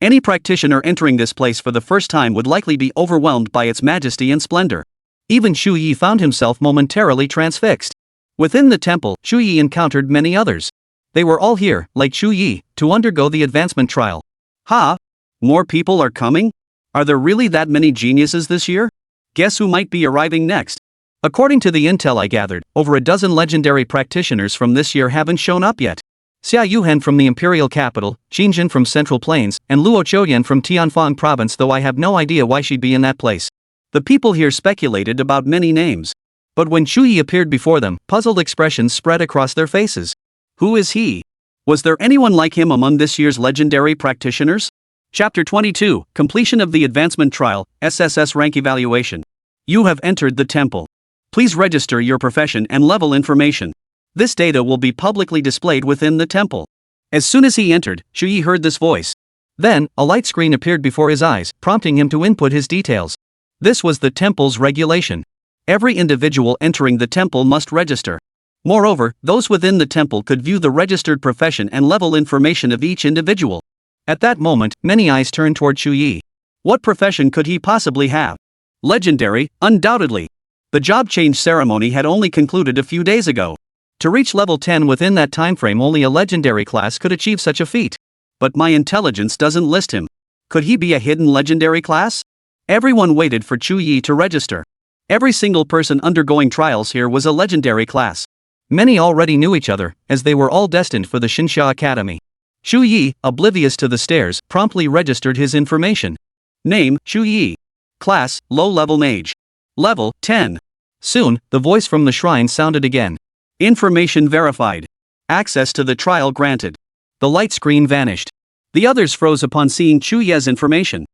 Any practitioner entering this place for the first time would likely be overwhelmed by its majesty and splendor. Even Chu Ye found himself momentarily transfixed. Within the temple, Chu Ye encountered many others. They were all here, like Chu Ye, to undergo the advancement trial. Ha! More people are coming? Are there really that many geniuses this year? Guess who might be arriving next? According to the intel I gathered, over a dozen legendary practitioners from this year haven't shown up yet. Xia Yuhen from the imperial capital, Qingjin from Central Plains, and Luo Qiuyan from Tianfang province, though I have no idea why she'd be in that place. The people here speculated about many names. But when Chu Ye appeared before them, puzzled expressions spread across their faces. Who is he? Was there anyone like him among this year's legendary practitioners? Chapter 22, Completion of the Advancement Trial, SSS-Rank Evaluation. You have entered the temple. Please register your profession and level information. This data will be publicly displayed within the temple. As soon as he entered, Chu Ye heard this voice. Then, a light screen appeared before his eyes, prompting him to input his details. This was the temple's regulation. Every individual entering the temple must register. Moreover, those within the temple could view the registered profession and level information of each individual. At that moment, many eyes turned toward Chu Ye. What profession could he possibly have? Legendary, undoubtedly. The job change ceremony had only concluded a few days ago. To reach level 10 within that time frame, only a legendary class could achieve such a feat. But my intelligence doesn't list him. Could he be a hidden legendary class? Everyone waited for Chu Ye to register. Every single person undergoing trials here was a legendary class. Many already knew each other, as they were all destined for the Xinsha Academy. Chu Ye, oblivious to the stares, promptly registered his information. Name, Chu Ye. Class, low-level mage. Level, 10. Soon, the voice from the shrine sounded again. Information verified. Access to the trial granted. The light screen vanished. The others froze upon seeing Chu Ye's information.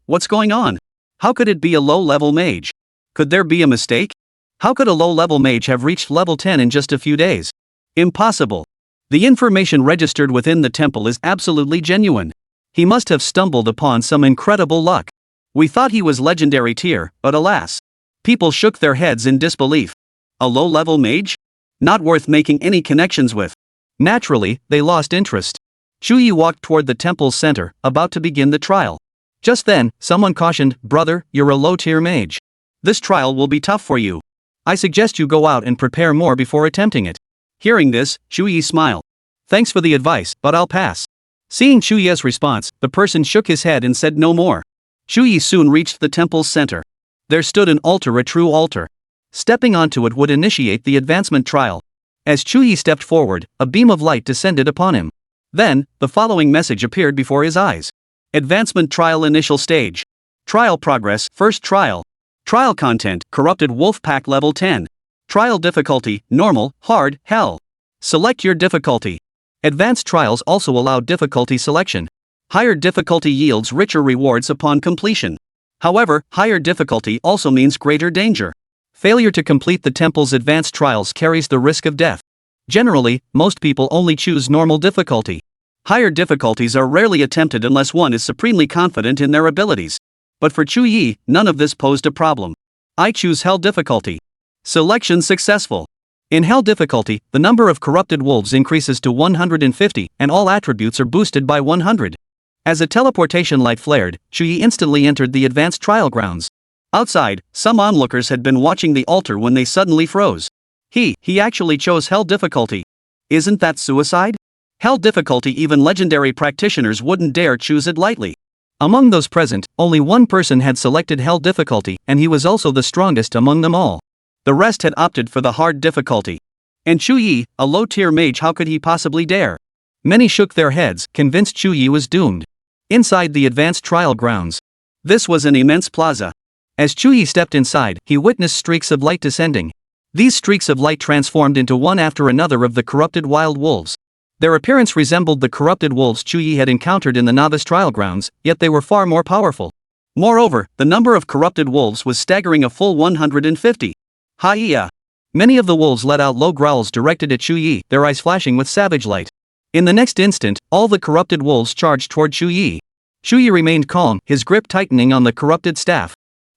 What's going on? How could it be a low-level mage? Could there be a mistake? How could a low-level mage have reached level 10 in just a few days? Impossible. The information registered within the temple is absolutely genuine. He must have stumbled upon some incredible luck. We thought he was legendary tier, but alas. People shook their heads in disbelief. A low-level mage? Not worth making any connections with. Naturally, they lost interest. Chu Ye walked toward the temple's center, about to begin the trial. Just then, someone cautioned, "Brother, you're a low-tier mage. This trial will be tough for you. I suggest you go out and prepare more before attempting it." Hearing this, Chu Ye smiled. "Thanks for the advice, but I'll pass." Seeing Chu Ye's response, the person shook his head and said no more. Chu Ye soon reached the temple's center. There stood an altar, a true altar. Stepping onto it would initiate the advancement trial. As Chu Ye stepped forward, a beam of light descended upon him. Then, the following message appeared before his eyes. Advancement Trial Initial Stage. Trial Progress, First Trial. Trial Content, Corrupted Wolf Pack Level 10. Trial Difficulty, Normal, Hard, Hell. Select your difficulty. Advanced trials also allow difficulty selection. Higher difficulty yields richer rewards upon completion. However, higher difficulty also means greater danger. Failure to complete the temple's advanced trials carries the risk of death. Generally, most people only choose normal difficulty. Higher difficulties are rarely attempted unless one is supremely confident in their abilities. But for Chu Ye, none of this posed a problem. I choose Hell difficulty. Selection successful. In Hell difficulty, the number of corrupted wolves increases to 150, and all attributes are boosted by 100. As a teleportation light flared, Chu Ye instantly entered the advanced trial grounds. Outside, some onlookers had been watching the altar when they suddenly froze. He actually chose Hell difficulty. Isn't that suicide? Hell difficulty, even legendary practitioners wouldn't dare choose it lightly. Among those present, only one person had selected Hell difficulty, and he was also the strongest among them all. The rest had opted for the hard difficulty. And Chu Ye, a low-tier mage, how could he possibly dare? Many shook their heads, convinced Chu Ye was doomed. Inside the advanced trial grounds. This was an immense plaza. As Chu Ye stepped inside, he witnessed streaks of light descending. These streaks of light transformed into one after another of the corrupted wild wolves. Their appearance resembled the corrupted wolves Chu Ye had encountered in the novice trial grounds, yet they were far more powerful. Moreover, the number of corrupted wolves was staggering, a full 150. Hi-ya! Many of the wolves let out low growls directed at Chu Ye, their eyes flashing with savage light. In the next instant, all the corrupted wolves charged toward Chu Ye. Chu Ye remained calm, his grip tightening on the corrupted staff.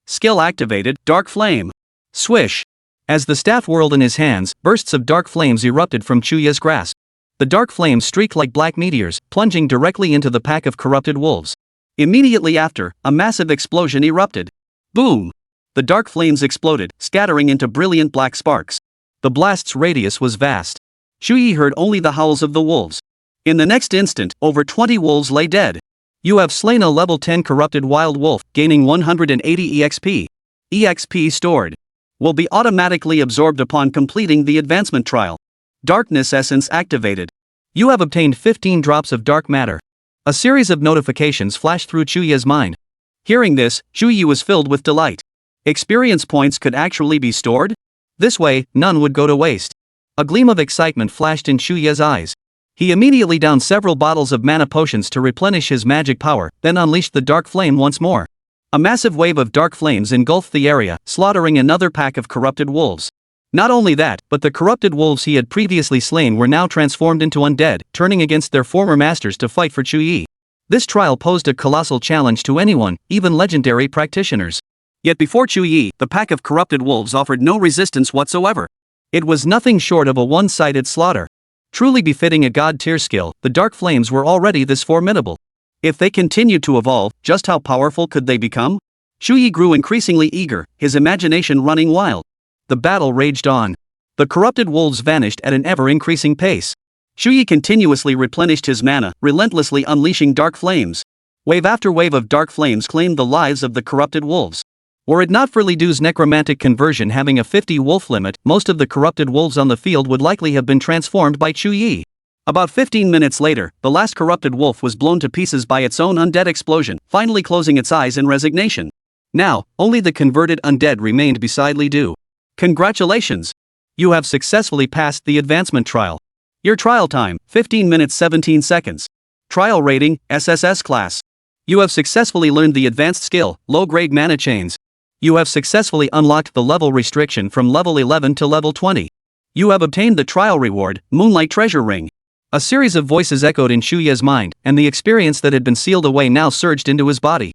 Skill activated, Dark Flame. Swish! As the staff whirled in his hands, bursts of dark flames erupted from Chu Ye's grasp. The dark flames streaked like black meteors, plunging directly into the pack of corrupted wolves. Immediately after, a massive explosion erupted. Boom! The dark flames exploded, scattering into brilliant black sparks. The blast's radius was vast. Chu Ye heard only the howls of the wolves. In the next instant, over 20 wolves lay dead. You have slain a level 10 corrupted wild wolf, gaining 180 EXP. EXP stored will be automatically absorbed upon completing the advancement trial. Darkness essence activated. You have obtained 15 drops of dark matter. A series of notifications flashed through Chu Ye's mind. Hearing this, Chu Ye was filled with delight. Experience points could actually be stored? This way, none would go to waste. A gleam of excitement flashed in Chu Ye's eyes. He immediately downed several bottles of mana potions to replenish his magic power, then unleashed the dark flame once more. A massive wave of dark flames engulfed the area, slaughtering another pack of corrupted wolves. Not only that, but the corrupted wolves he had previously slain were now transformed into undead, turning against their former masters to fight for Chu Ye. This trial posed a colossal challenge to anyone, even legendary practitioners. Yet before Chu Ye, the pack of corrupted wolves offered no resistance whatsoever. It was nothing short of a one-sided slaughter. Truly befitting a god-tier skill, the dark flames were already this formidable. If they continued to evolve, just how powerful could they become? Chu Ye grew increasingly eager, his imagination running wild. The battle raged on. The corrupted wolves vanished at an ever-increasing pace. Chu Ye continuously replenished his mana, relentlessly unleashing dark flames. Wave after wave of dark flames claimed the lives of the corrupted wolves. Were it not for Li Du's necromantic conversion having a 50 wolf limit, most of the corrupted wolves on the field would likely have been transformed by Chu Ye. About 15 minutes later, the last corrupted wolf was blown to pieces by its own undead explosion, finally closing its eyes in resignation. Now, only the converted undead remained beside Li Du. Congratulations! You have successfully passed the advancement trial. Your trial time, 15 minutes 17 seconds. Trial rating, SSS class. You have successfully learned the advanced skill, low-grade mana chains. You have successfully unlocked the level restriction from level 11 to level 20. You have obtained the trial reward, Moonlight Treasure Ring. A series of voices echoed in Chu Ye's mind, and the experience that had been sealed away now surged into his body.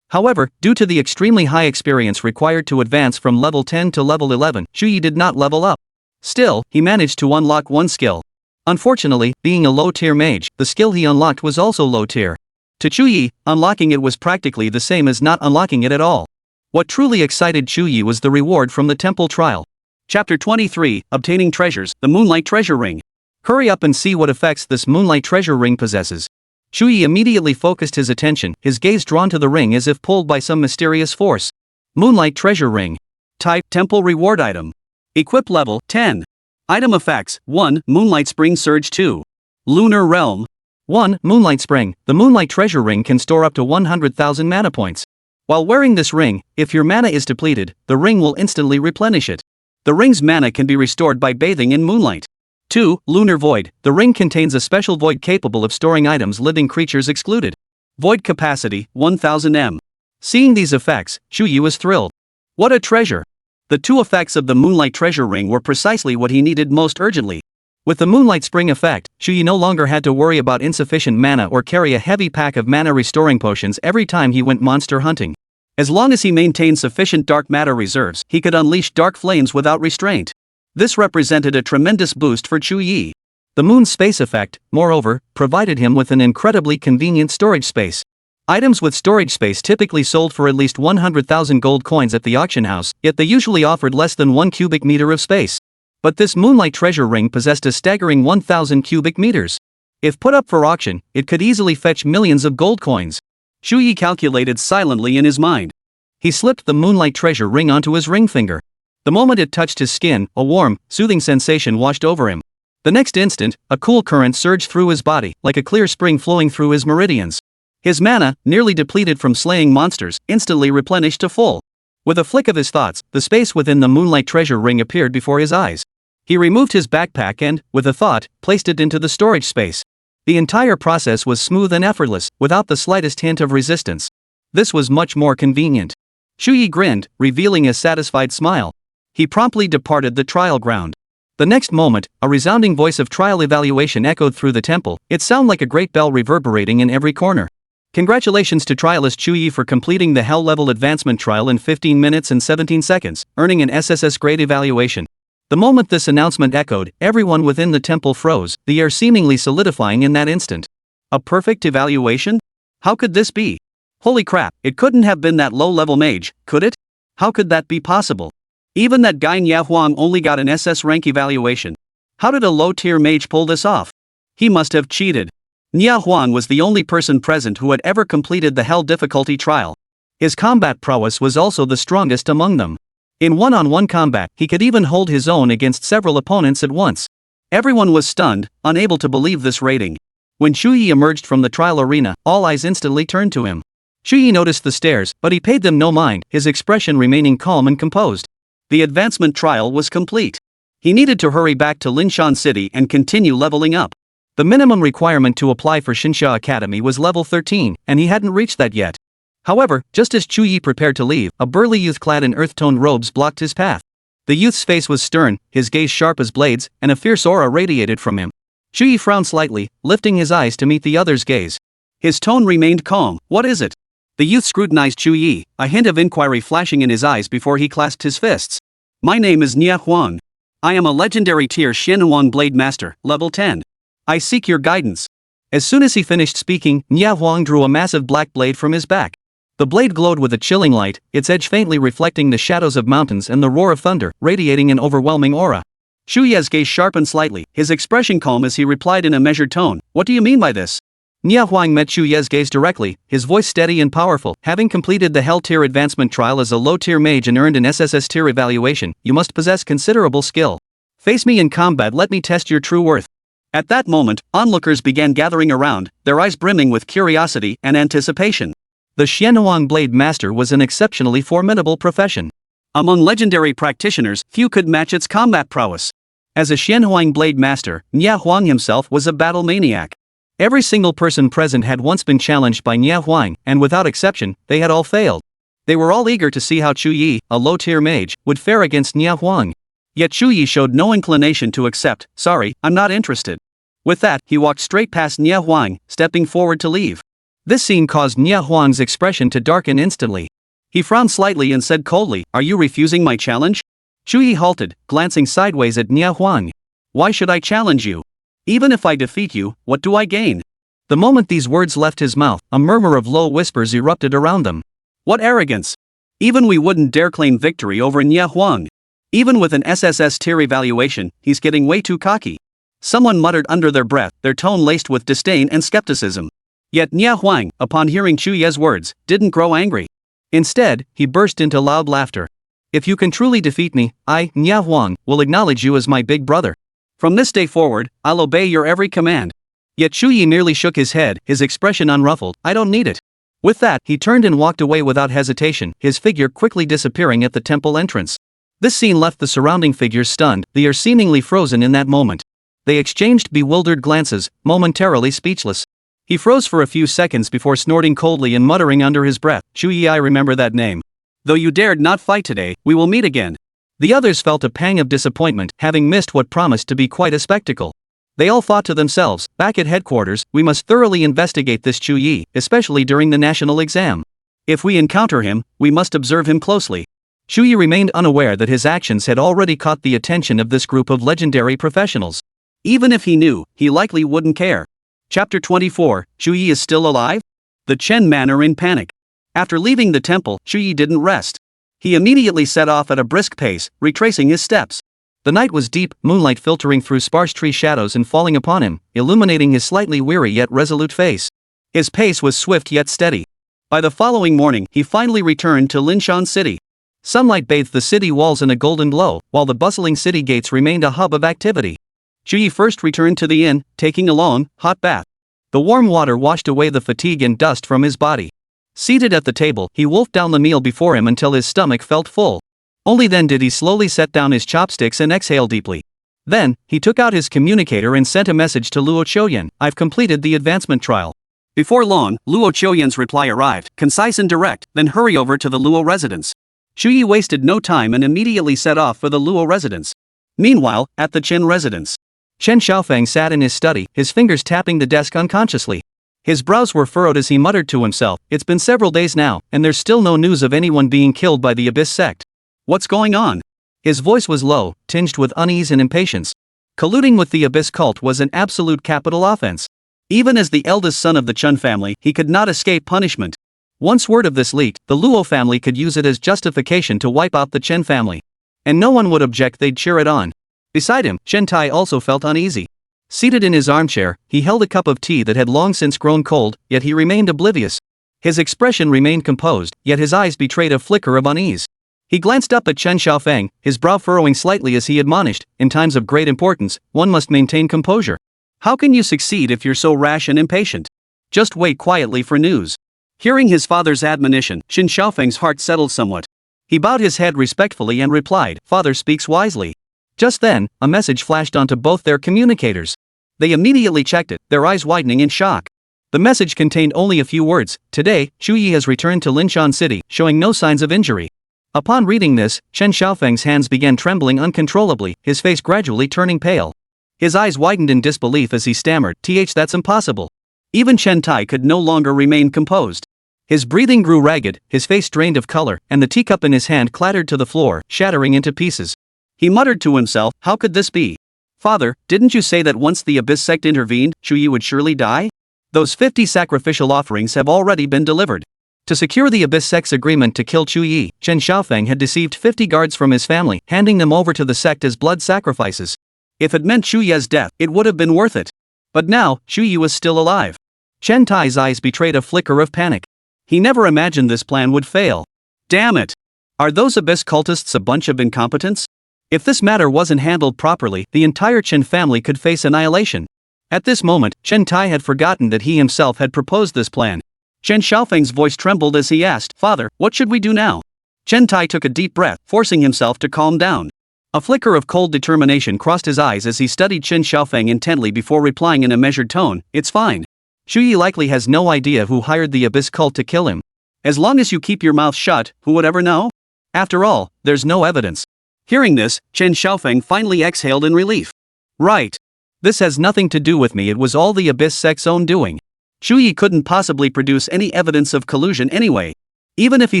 However, due to the extremely high experience required to advance from level 10 to level 11, Chu Ye did not level up. Still, he managed to unlock one skill. Unfortunately, being a low-tier mage, the skill he unlocked was also low-tier. To Chu Ye, unlocking it was practically the same as not unlocking it at all. What truly excited Chu Ye was the reward from the temple trial. Chapter 23, Obtaining Treasures, the Moonlight Treasure Ring. Hurry up and see what effects this Moonlight Treasure Ring possesses. Chu Ye immediately focused his attention, his gaze drawn to the ring as if pulled by some mysterious force. Moonlight Treasure Ring. Type, Temple Reward Item. Equip level, 10. Item effects, 1. Moonlight Spring Surge 2. Lunar Realm. 1. Moonlight Spring. The Moonlight Treasure Ring can store up to 100,000 mana points. While wearing this ring, if your mana is depleted, the ring will instantly replenish it. The ring's mana can be restored by bathing in moonlight. 2. Lunar Void. The ring contains a special void capable of storing items living creatures excluded. Void capacity, 1000 M. Seeing these effects, Chu Ye was thrilled. What a treasure! The two effects of the Moonlight Treasure Ring were precisely what he needed most urgently. With the Moonlight Spring effect, Chu Ye no longer had to worry about insufficient mana or carry a heavy pack of mana restoring potions every time he went monster hunting. As long as he maintained sufficient dark matter reserves, he could unleash dark flames without restraint. This represented a tremendous boost for Chu Ye. The Moon Space effect, moreover, provided him with an incredibly convenient storage space. Items with storage space typically sold for at least 100,000 gold coins at the auction house, yet they usually offered less than 1 cubic meter of space. But this Moonlight Treasure Ring possessed a staggering 1,000 cubic meters. If put up for auction, it could easily fetch millions of gold coins. Chu Ye calculated silently in his mind. He slipped the Moonlight Treasure Ring onto his ring finger. The moment it touched his skin, a warm, soothing sensation washed over him. The next instant, a cool current surged through his body, like a clear spring flowing through his meridians. His mana, nearly depleted from slaying monsters, instantly replenished to full. With a flick of his thoughts, the space within the Moonlight Treasure Ring appeared before his eyes. He removed his backpack and, with a thought, placed it into the storage space. The entire process was smooth and effortless, without the slightest hint of resistance. This was much more convenient. Chu Ye grinned, revealing a satisfied smile. He promptly departed the trial ground. The next moment, a resounding voice of trial evaluation echoed through the temple. It sounded like a great bell reverberating in every corner. Congratulations to trialist Chu Ye for completing the Hell Level Advancement Trial in 15 minutes and 17 seconds, earning an SSS-grade evaluation. The moment this announcement echoed, everyone within the temple froze, the air seemingly solidifying in that instant. A perfect evaluation? How could this be? Holy crap, it couldn't have been that low-level mage, could it? How could that be possible? Even that guy Nya Huang only got an SS rank evaluation. How did a low-tier mage pull this off? He must have cheated. Nya Huang was the only person present who had ever completed the Hell difficulty trial. His combat prowess was also the strongest among them. In one-on-one combat, he could even hold his own against several opponents at once. Everyone was stunned, unable to believe this rating. When Chu Ye emerged from the trial arena, all eyes instantly turned to him. Chu Ye noticed the stares, but he paid them no mind, his expression remaining calm and composed. The advancement trial was complete. He needed to hurry back to Linshan City and continue leveling up. The minimum requirement to apply for Shinsha Academy was level 13, and he hadn't reached that yet. However, just as Chu Ye prepared to leave, a burly youth clad in earth-toned robes blocked his path. The youth's face was stern, his gaze sharp as blades, and a fierce aura radiated from him. Chu Ye frowned slightly, lifting his eyes to meet the other's gaze. His tone remained calm. What is it? The youth scrutinized Chu Ye, a hint of inquiry flashing in his eyes before he clasped his fists. My name is Nya Huang. I am a legendary tier Xianhuang Blade Master, level 10. I seek your guidance. As soon as he finished speaking, Nya Huang drew a massive black blade from his back. The blade glowed with a chilling light, its edge faintly reflecting the shadows of mountains and the roar of thunder, radiating an overwhelming aura. Chu Ye's gaze sharpened slightly, his expression calm as he replied in a measured tone. What do you mean by this? Nya Huang met Chu Ye's gaze directly, his voice steady and powerful. Having completed the Hell Tier Advancement Trial as a low-tier mage and earned an SSS Tier evaluation, you must possess considerable skill. Face me in combat, let me test your true worth. At that moment, onlookers began gathering around, their eyes brimming with curiosity and anticipation. The Xianhuang Blade Master was an exceptionally formidable profession. Among legendary practitioners, few could match its combat prowess. As a Xianhuang Blade Master, Nya Huang himself was a battle maniac. Every single person present had once been challenged by Nya Huang, and without exception, they had all failed. They were all eager to see how Chu Ye, a low-tier mage, would fare against Nya Huang. Yet Chu Ye showed no inclination to accept. Sorry, I'm not interested. With that, he walked straight past Nya Huang, stepping forward to leave. This scene caused Nya Huang's expression to darken instantly. He frowned slightly and said coldly, "Are you refusing my challenge?" Chu Ye halted, glancing sideways at Nya Huang. "Why should I challenge you? Even if I defeat you, what do I gain?" The moment these words left his mouth, a murmur of low whispers erupted around them. What arrogance! Even we wouldn't dare claim victory over Nya Huang. Even with an SSS tier evaluation, he's getting way too cocky. Someone muttered under their breath, their tone laced with disdain and skepticism. Yet Nya Huang, upon hearing Chu Ye's words, didn't grow angry. Instead, he burst into loud laughter. "If you can truly defeat me, I, Nya Huang, will acknowledge you as my big brother. From this day forward, I'll obey your every command." Yet Chu Ye merely shook his head, his expression unruffled. "I don't need it." With that, he turned and walked away without hesitation, his figure quickly disappearing at the temple entrance. This scene left the surrounding figures stunned, they are seemingly frozen in that moment. They exchanged bewildered glances, momentarily speechless. He froze for a few seconds before snorting coldly and muttering under his breath, "Chu Ye, I remember that name. Though you dared not fight today, we will meet again." The others felt a pang of disappointment, having missed what promised to be quite a spectacle. They all thought to themselves, back at headquarters, we must thoroughly investigate this Chu Ye, especially during the national exam. If we encounter him, we must observe him closely. Chu Ye remained unaware that his actions had already caught the attention of this group of legendary professionals. Even if he knew, he likely wouldn't care. Chapter 24, Chu Ye is still alive? The Chen men are in panic. After leaving the temple, Chu Ye didn't rest. He immediately set off at a brisk pace, retracing his steps. The night was deep, moonlight filtering through sparse tree shadows and falling upon him, illuminating his slightly weary yet resolute face. His pace was swift yet steady. By the following morning, he finally returned to Linshan City. Sunlight bathed the city walls in a golden glow, while the bustling city gates remained a hub of activity. Chu Ye first returned to the inn, taking a long, hot bath. The warm water washed away the fatigue and dust from his body. Seated at the table, he wolfed down the meal before him until his stomach felt full. Only then did he slowly set down his chopsticks and exhale deeply. Then, he took out his communicator and sent a message to Luo Choyan, "I've completed the advancement trial. Before long, Luo Qiuyan's reply arrived, concise and direct, then hurry over to the Luo residence. Chu Ye wasted no time and immediately set off for the Luo residence. Meanwhile, at the Chen residence, Chen Xiaofeng sat in his study, his fingers tapping the desk unconsciously. His brows were furrowed as he muttered to himself, "It's been several days now, and there's still no news of anyone being killed by the Abyss sect. What's going on?" His voice was low, tinged with unease and impatience. Colluding with the Abyss cult was an absolute capital offense. Even as the eldest son of the Chen family, he could not escape punishment. Once word of this leaked, the Luo family could use it as justification to wipe out the Chen family. And no one would object, they'd cheer it on. Beside him, Shen Tai also felt uneasy. Seated in his armchair, he held a cup of tea that had long since grown cold, yet he remained oblivious. His expression remained composed, yet his eyes betrayed a flicker of unease. He glanced up at Chen Xiaofeng, his brow furrowing slightly as he admonished, "In times of great importance, one must maintain composure. How can you succeed if you're so rash and impatient? Just wait quietly for news." Hearing his father's admonition, Chen Xiaofeng's heart settled somewhat. He bowed his head respectfully and replied, "Father speaks wisely." Just then, a message flashed onto both their communicators. They immediately checked it, their eyes widening in shock. The message contained only a few words: "Today, Chu Ye has returned to Linshan City, showing no signs of injury." Upon reading this, Chen Xiaofeng's hands began trembling uncontrollably, his face gradually turning pale. His eyes widened in disbelief as he stammered, "That's impossible." Even Chen Tai could no longer remain composed. His breathing grew ragged, his face drained of color, and the teacup in his hand clattered to the floor, shattering into pieces. He muttered to himself, "How could this be? Father, didn't you say that once the Abyss sect intervened, Chu Ye would surely die? Those 50 sacrificial offerings have already been delivered." To secure the Abyss sect's agreement to kill Chu Ye, Chen Xiaofeng had deceived 50 guards from his family, handing them over to the sect as blood sacrifices. If it meant Chu Ye's death, it would have been worth it. But now, Chu Ye was still alive. Chen Tai's eyes betrayed a flicker of panic. He never imagined this plan would fail. Damn it! Are those Abyss cultists a bunch of incompetents? If this matter wasn't handled properly, the entire Chen family could face annihilation. At this moment, Chen Tai had forgotten that he himself had proposed this plan. Chen Xiaofeng's voice trembled as he asked, "Father, what should we do now?" Chen Tai took a deep breath, forcing himself to calm down. A flicker of cold determination crossed his eyes as he studied Chen Xiaofeng intently before replying in a measured tone, "It's fine. Chu Ye likely has no idea who hired the Abyss cult to kill him. As long as you keep your mouth shut, who would ever know? After all, there's no evidence." Hearing this, Chen Xiaofeng finally exhaled in relief. "Right. This has nothing to do with me, it was all the Abyss sect's own doing. Chu Ye couldn't possibly produce any evidence of collusion anyway. Even if he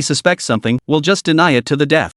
suspects something, we'll just deny it to the death."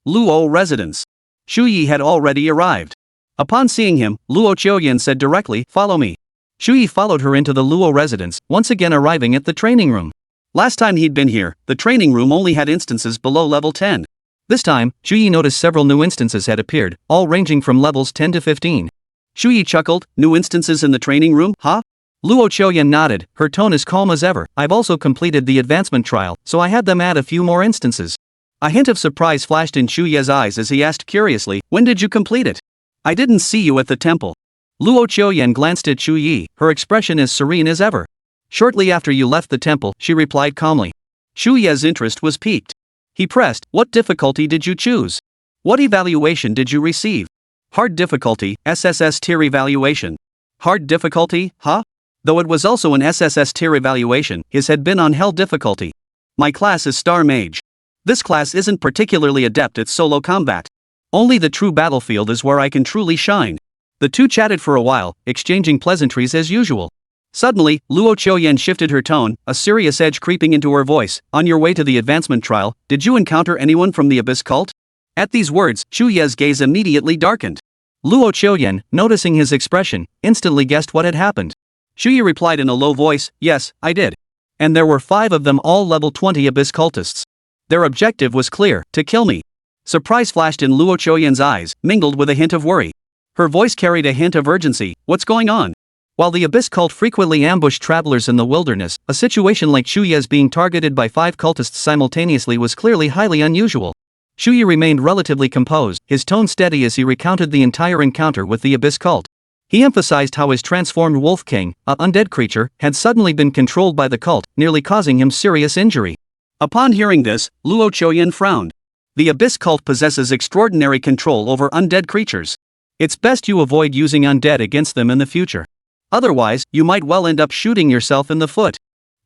Luo residence. Chu Ye had already arrived. Upon seeing him, Luo Qiuyan said directly, "Follow me." Chu Ye followed her into the Luo residence, once again arriving at the training room. Last time he'd been here, the training room only had instances below level 10. This time, Chu Ye noticed several new instances had appeared, all ranging from levels 10 to 15. Chu Ye chuckled, "New instances in the training room, huh?" Luo Qiuyan nodded, her tone as calm as ever. "I've also completed the advancement trial, so I had them add a few more instances." A hint of surprise flashed in Chu Ye's eyes as he asked curiously, "When did you complete it? I didn't see you at the temple." Luo Qiuyan glanced at Chu Ye, her expression as serene as ever. "Shortly after you left the temple," she replied calmly. Chu Ye's interest was piqued. He pressed, "What difficulty did you choose? What evaluation did you receive?" "Hard difficulty, SSS tier evaluation." "Hard difficulty, huh?" Though it was also an SSS tier evaluation, his had been on hell difficulty. "My class is Star Mage. This class isn't particularly adept at solo combat. Only the true battlefield is where I can truly shine." The two chatted for a while, exchanging pleasantries as usual. Suddenly, Luo Qiuyan shifted her tone, a serious edge creeping into her voice. "On your way to the advancement trial, did you encounter anyone from the Abyss cult?" At these words, Chu Ye's gaze immediately darkened. Luo Qiuyan, noticing his expression, instantly guessed what had happened. Chu Ye replied in a low voice, "Yes, I did. And there were 5 of them, all level 20 Abyss cultists. Their objective was clear, to kill me." Surprise flashed in Luo Qiuyan's eyes, mingled with a hint of worry. Her voice carried a hint of urgency. "What's going on?" While the Abyss cult frequently ambushed travelers in the wilderness, a situation like Chu Ye's being targeted by 5 cultists simultaneously was clearly highly unusual. Chu Ye remained relatively composed, his tone steady as he recounted the entire encounter with the Abyss cult. He emphasized how his transformed Wolf King, an undead creature, had suddenly been controlled by the cult, nearly causing him serious injury. Upon hearing this, Luo Qiuyan frowned. The Abyss cult possesses extraordinary control over undead creatures. It's best you avoid using undead against them in the future. Otherwise, you might well end up shooting yourself in the foot.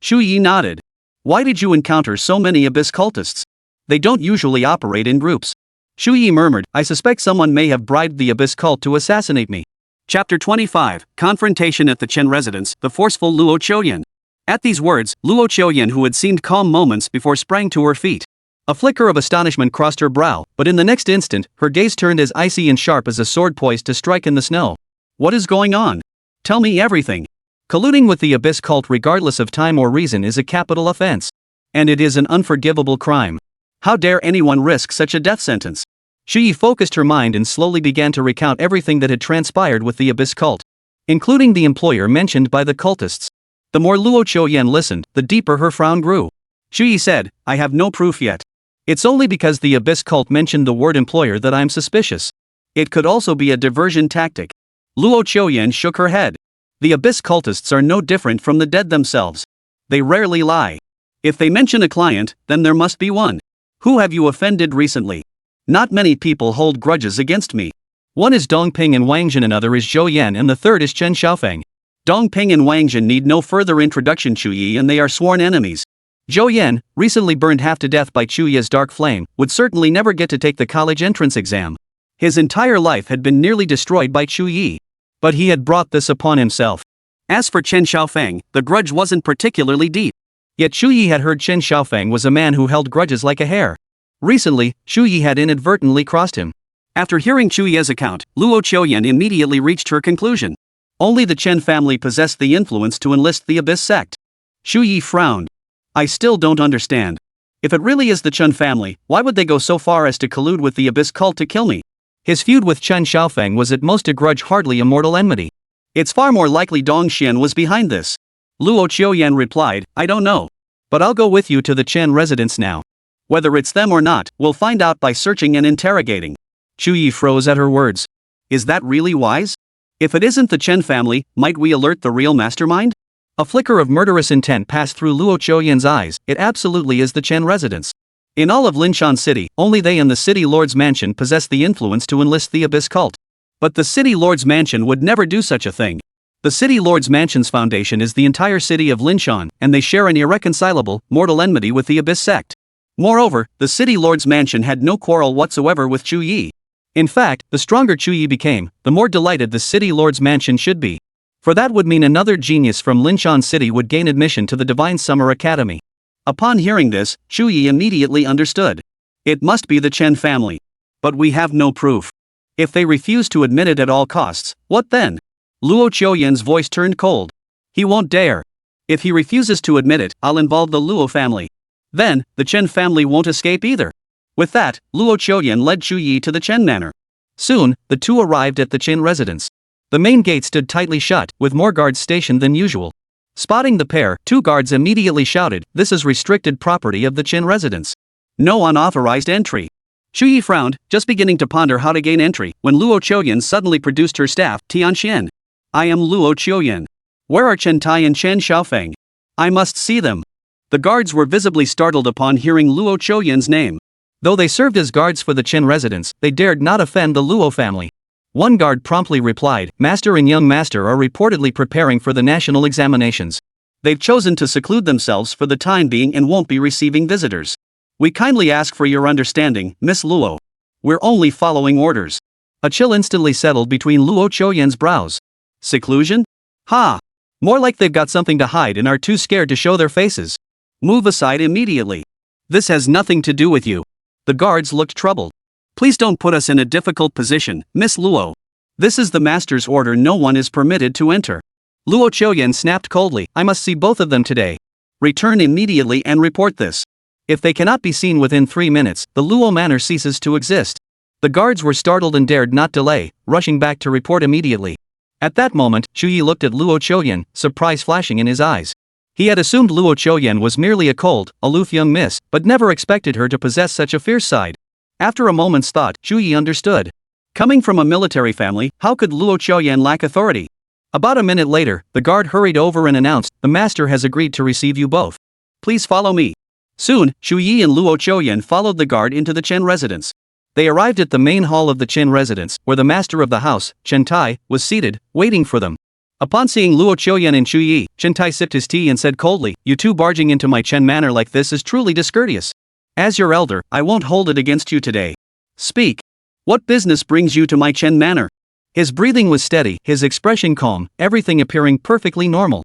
Chu Ye nodded. Why did you encounter so many abyss cultists? They don't usually operate in groups. Chu Ye murmured, I suspect someone may have bribed the abyss cult to assassinate me. Chapter 25, Confrontation at the Chen Residence, the forceful Luo Qiuyan. At these words, Luo Qiuyan, who had seemed calm moments before, sprang to her feet. A flicker of astonishment crossed her brow, but in the next instant, her gaze turned as icy and sharp as a sword poised to strike in the snow. What is going on? Tell me everything. Colluding with the abyss cult regardless of time or reason is a capital offense. And it is an unforgivable crime. How dare anyone risk such a death sentence? Chu Ye focused her mind and slowly began to recount everything that had transpired with the abyss cult, including the employer mentioned by the cultists. The more Luo Qiuyan listened, the deeper her frown grew. Chu Ye said, I have no proof yet. It's only because the abyss cult mentioned the word employer that I'm suspicious. It could also be a diversion tactic. Luo Qiuyan shook her head. The abyss cultists are no different from the dead themselves. They rarely lie. If they mention a client, then there must be one. Who have you offended recently? Not many people hold grudges against me. One is Dongping and Wangjin, another is Zhou Yan, and the third is Chen Xiaofeng. Dongping and Wangjin need no further introduction, Chu Ye, and they are sworn enemies. Zhou Yan, recently burned half to death by Chu Ye's dark flame, would certainly never get to take the college entrance exam. His entire life had been nearly destroyed by Chu Ye. But he had brought this upon himself. As for Chen Xiaofeng, the grudge wasn't particularly deep. Yet Chu Ye had heard Chen Xiaofeng was a man who held grudges like a hare. Recently, Chu Ye had inadvertently crossed him. After hearing Chu Ye's account, Luo Qiuyan immediately reached her conclusion. Only the Chen family possessed the influence to enlist the abyss sect. Chu Ye frowned. I still don't understand. If it really is the Chen family, why would they go so far as to collude with the abyss cult to kill me? His feud with Chen Xiaofeng was at most a grudge, hardly a mortal enmity. It's far more likely Dong Xian was behind this. Luo Qiuyan replied, I don't know. But I'll go with you to the Chen residence now. Whether it's them or not, we'll find out by searching and interrogating. Chu Ye froze at her words. Is that really wise? If it isn't the Chen family, might we alert the real mastermind? A flicker of murderous intent passed through Luo Qiuyan's eyes. It absolutely is the Chen residence. In all of Linshan City, only they and the City Lord's Mansion possess the influence to enlist the abyss cult. But the City Lord's Mansion would never do such a thing. The City Lord's Mansion's foundation is the entire city of Linshan, and they share an irreconcilable, mortal enmity with the abyss sect. Moreover, the City Lord's Mansion had no quarrel whatsoever with Chu Ye. In fact, the stronger Chu Ye became, the more delighted the City Lord's Mansion should be. For that would mean another genius from Linshan City would gain admission to the Divine Summer Academy. Upon hearing this, Chu Ye immediately understood. It must be the Chen family. But we have no proof. If they refuse to admit it at all costs, what then? Luo Qiuyan's voice turned cold. He won't dare. If he refuses to admit it, I'll involve the Luo family. Then, the Chen family won't escape either. With that, Luo Qiuyan led Chu Ye to the Chen manor. Soon, the two arrived at the Chen residence. The main gate stood tightly shut, with more guards stationed than usual. Spotting the pair, two guards immediately shouted, "This is restricted property of the Chen residence. No unauthorized entry." Chu Ye frowned, just beginning to ponder how to gain entry, when Luo Qiuyan suddenly produced her staff, Tianxian. I am Luo Qiuyan. Where are Chen Tai and Chen Xiaofeng? I must see them. The guards were visibly startled upon hearing Luo Qiuyan's name. Though they served as guards for the Chen residence, they dared not offend the Luo family. One guard promptly replied, Master and young master are reportedly preparing for the national examinations. They've chosen to seclude themselves for the time being and won't be receiving visitors. We kindly ask for your understanding, Miss Luo. We're only following orders. A chill instantly settled between Luo Qiuyan's brows. Seclusion? Ha! More like they've got something to hide and are too scared to show their faces. Move aside immediately. This has nothing to do with you. The guards looked troubled. Please don't put us in a difficult position, Miss Luo. This is the master's order. No one is permitted to enter. Luo Qiuyan snapped coldly, I must see both of them today. Return immediately and report this. If they cannot be seen within 3 minutes, the Luo manor ceases to exist. The guards were startled and dared not delay, rushing back to report immediately. At that moment, Chu Ye looked at Luo Qiuyan, surprise flashing in his eyes. He had assumed Luo Qiuyan was merely a cold, aloof young miss, but never expected her to possess such a fierce side. After a moment's thought, Chu Ye understood. Coming from a military family, how could Luo Qiuyan lack authority? About a minute later, the guard hurried over and announced, the master has agreed to receive you both. Please follow me. Soon, Chu Ye and Luo Qiuyan followed the guard into the Chen residence. They arrived at the main hall of the Chen residence, where the master of the house, Chen Tai, was seated, waiting for them. Upon seeing Luo Qiuyan and Chu Ye, Chen Tai sipped his tea and said coldly, "You two barging into my Chen manor like this is truly discourteous. As your elder, I won't hold it against you today. Speak. What business brings you to my Chen manor?" His breathing was steady, his expression calm, everything appearing perfectly normal.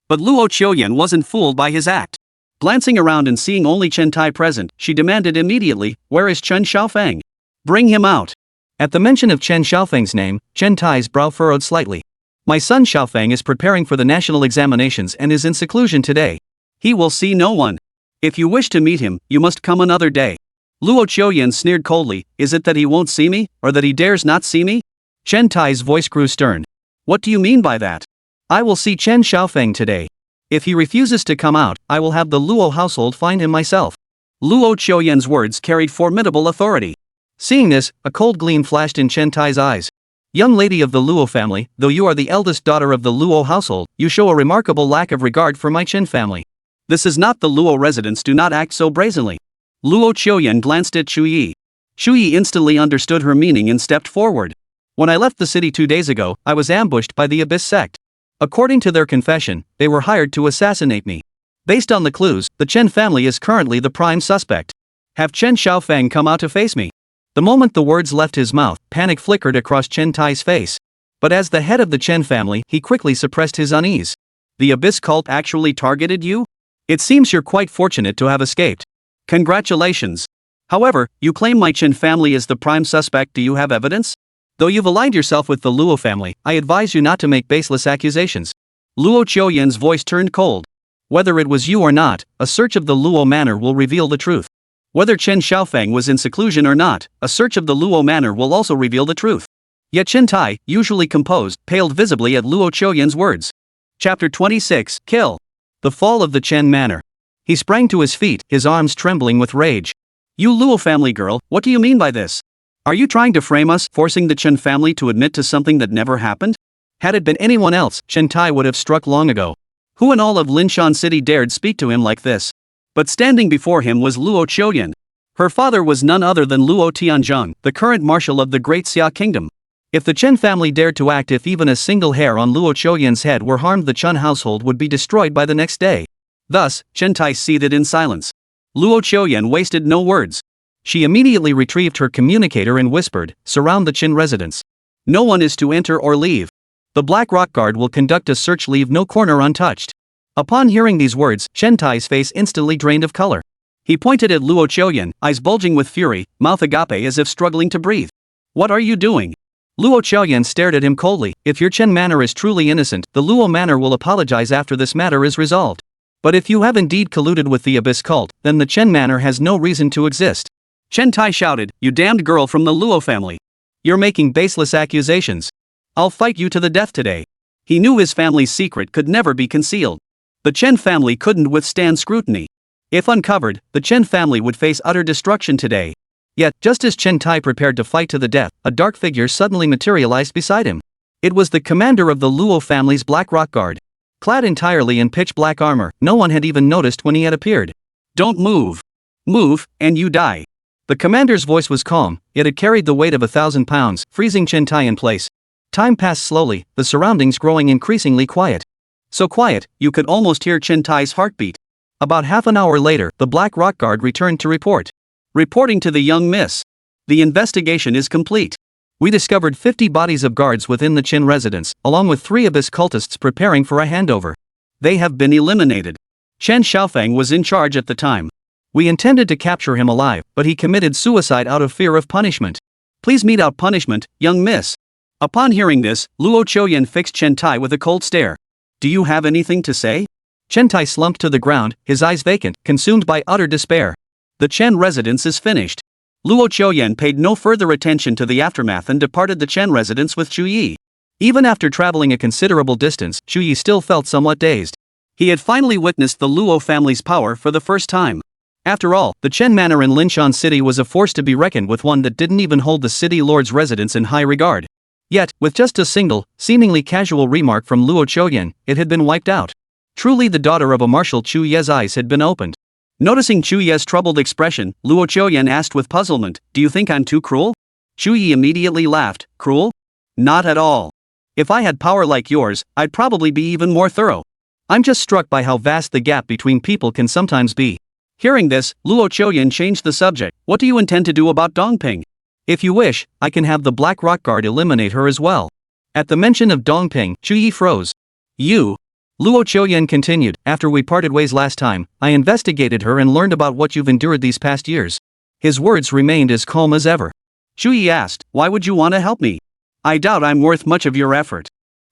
But Luo Qiuyan wasn't fooled by his act. Glancing around and seeing only Chen Tai present, she demanded immediately, "Where is Chen Xiaofeng? Bring him out." At the mention of Chen Xiaofeng's name, Chen Tai's brow furrowed slightly. "My son Xiaofeng is preparing for the national examinations and is in seclusion today. He will see no one. If you wish to meet him, you must come another day." Luo Qiuyan sneered coldly, "Is it that he won't see me, or that he dares not see me?" Chen Tai's voice grew stern. "What do you mean by that? I will see Chen Xiaofeng today. If he refuses to come out, I will have the Luo household find him myself." Luo Qiuyan's words carried formidable authority. Seeing this, a cold gleam flashed in Chen Tai's eyes. "Young lady of the Luo family, though you are the eldest daughter of the Luo household, you show a remarkable lack of regard for my Chen family. This is not the Luo residents, do not act so brazenly." Luo Qiuyan glanced at Chu Ye. Chu Ye instantly understood her meaning and stepped forward. "When I left the city 2 days ago, I was ambushed by the Abyss sect. According to their confession, they were hired to assassinate me. Based on the clues, the Chen family is currently the prime suspect. Have Chen Xiaofeng come out to face me." The moment the words left his mouth, panic flickered across Chen Tai's face. But as the head of the Chen family, he quickly suppressed his unease. "The Abyss cult actually targeted you? It seems you're quite fortunate to have escaped. Congratulations. However, you claim my Chen family is the prime suspect. Do you have evidence? Though you've aligned yourself with the Luo family, I advise you not to make baseless accusations." Luo Qiuyan's voice turned cold. "Whether it was you or not, a search of the Luo manor will reveal the truth. Whether Chen Xiaofeng was in seclusion or not, a search of the Luo manor will also reveal the truth." Yet Chen Tai, usually composed, paled visibly at Luo Qiuyan's words. Chapter 26, Kill. The fall of the Chen manor. He sprang to his feet, his arms trembling with rage. "You Luo family girl, what do you mean by this? Are you trying to frame us, forcing the Chen family to admit to something that never happened?" Had it been anyone else, Chen Tai would have struck long ago. Who in all of Linshan City dared speak to him like this? But standing before him was Luo Qiuyan. Her father was none other than Luo Tianzheng, the current marshal of the Great Xia Kingdom. If the Chen family dared to act, if even a single hair on Luo Qiuyan's head were harmed, the Chen household would be destroyed by the next day. Thus, Chen Tai seethed in silence. Luo Qiuyan wasted no words. She immediately retrieved her communicator and whispered, "Surround the Chen residence. No one is to enter or leave. The Black Rock Guard will conduct a search, leave no corner untouched." Upon hearing these words, Chen Tai's face instantly drained of color. He pointed at Luo Qiuyan, eyes bulging with fury, mouth agape as if struggling to breathe. "What are you doing?" Luo Qiuyan stared at him coldly. "If your Chen manor is truly innocent, the Luo manor will apologize after this matter is resolved. But if you have indeed colluded with the Abyss cult, then the Chen manor has no reason to exist." Chen Tai shouted, "You damned girl from the Luo family. You're making baseless accusations. I'll fight you to the death today." He knew his family's secret could never be concealed. The Chen family couldn't withstand scrutiny. If uncovered, the Chen family would face utter destruction today. Yet, just as Chen Tai prepared to fight to the death, a dark figure suddenly materialized beside him. It was the commander of the Luo family's Black Rock Guard. Clad entirely in pitch black armor, no one had even noticed when he had appeared. "Don't move. Move, and you die." The commander's voice was calm, yet it carried the weight of 1,000 pounds, freezing Chen Tai in place. Time passed slowly, the surroundings growing increasingly quiet. So quiet, you could almost hear Chen Tai's heartbeat. About half an hour later, the Black Rock Guard returned to report. Reporting to the young miss. "The investigation is complete. We discovered 50 bodies of guards within the Chen residence, along with 3 Abyss cultists preparing for a handover. They have been eliminated. Chen Xiaofeng was in charge at the time. We intended to capture him alive, but he committed suicide out of fear of punishment. Please mete out punishment, young miss." Upon hearing this, Luo Qiuyan fixed Chen Tai with a cold stare. "Do you have anything to say?" Chen Tai slumped to the ground, his eyes vacant, consumed by utter despair. The Chen residence is finished. Luo Qiuyan paid no further attention to the aftermath and departed the Chen residence with Chu Ye. Even after traveling a considerable distance, Chu Ye still felt somewhat dazed. He had finally witnessed the Luo family's power for the first time. After all, the Chen manor in Linshan City was a force to be reckoned with, one that didn't even hold the city lord's residence in high regard. Yet, with just a single, seemingly casual remark from Luo Qiuyan, it had been wiped out. Truly the daughter of a marshal, Chu Ye's eyes had been opened. Noticing Chu Ye's troubled expression, Luo Qiuyan asked with puzzlement, "Do you think I'm too cruel?" Chu Ye immediately laughed. "Cruel? Not at all. If I had power like yours, I'd probably be even more thorough. I'm just struck by how vast the gap between people can sometimes be. Hearing this, Luo Chuyen changed the subject. What do you intend to do about Dongping? If you wish, I can have the Black Rock Guard eliminate her as well. At the mention of Dongping, Chu Ye froze. You? Luo Chuyen continued, after we parted ways last time, I investigated her and learned about what you've endured these past years. His words remained as calm as ever. Chu Ye asked, why would you want to help me? I doubt I'm worth much of your effort.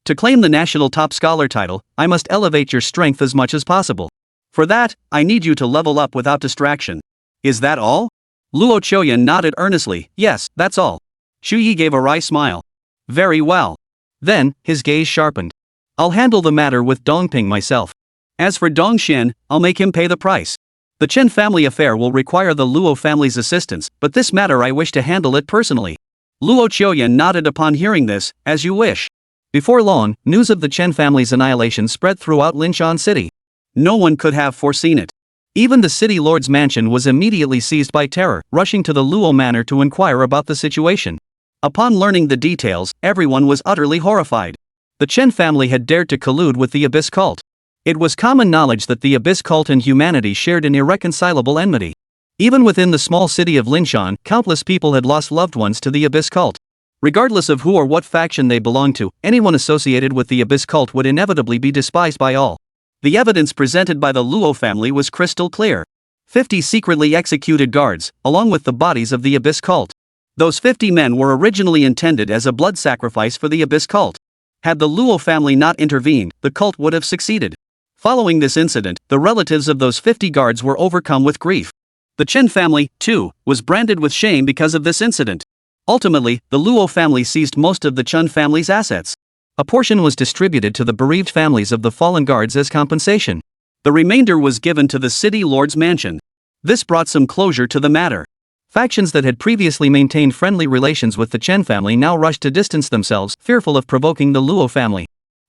To claim the national top scholar title, I must elevate your strength as much as possible. For that, I need you to level up without distraction. Is that all? Luo Chuyen nodded earnestly, yes, that's all. Chu Ye gave a wry smile. Very well. Then, his gaze sharpened. I'll handle the matter with Dongping myself. As for Dongxian, I'll make him pay the price. The Chen family affair will require the Luo family's assistance, but this matter I wish to handle it personally. Luo Chuyen nodded upon hearing this, as you wish. Before long, news of the Chen family's annihilation spread throughout Linshan City. No one could have foreseen it. Even the city lord's mansion was immediately seized by terror, rushing to the Luo manor to inquire about the situation. Upon learning the details, everyone was utterly horrified. The Chen family had dared to collude with the Abyss cult. It was common knowledge that the Abyss cult and humanity shared an irreconcilable enmity. Even within the small city of Linshan, countless people had lost loved ones to the Abyss cult. Regardless of who or what faction they belonged to, anyone associated with the Abyss cult would inevitably be despised by all. The evidence presented by the Luo family was crystal clear. 50 secretly executed guards, along with the bodies of the Abyss cult. Those 50 men were originally intended as a blood sacrifice for the Abyss cult. Had the Luo family not intervened, the cult would have succeeded. Following this incident, the relatives of those 50 guards were overcome with grief. The Chen family, too, was branded with shame because of this incident. Ultimately, the Luo family seized most of the Chen family's assets. A portion was distributed to the bereaved families of the fallen guards as compensation. The remainder was given to the city lord's mansion. This brought some closure to the matter. Factions that had previously maintained friendly relations with the Chen family now rushed to distance themselves, fearful of provoking the Luo family.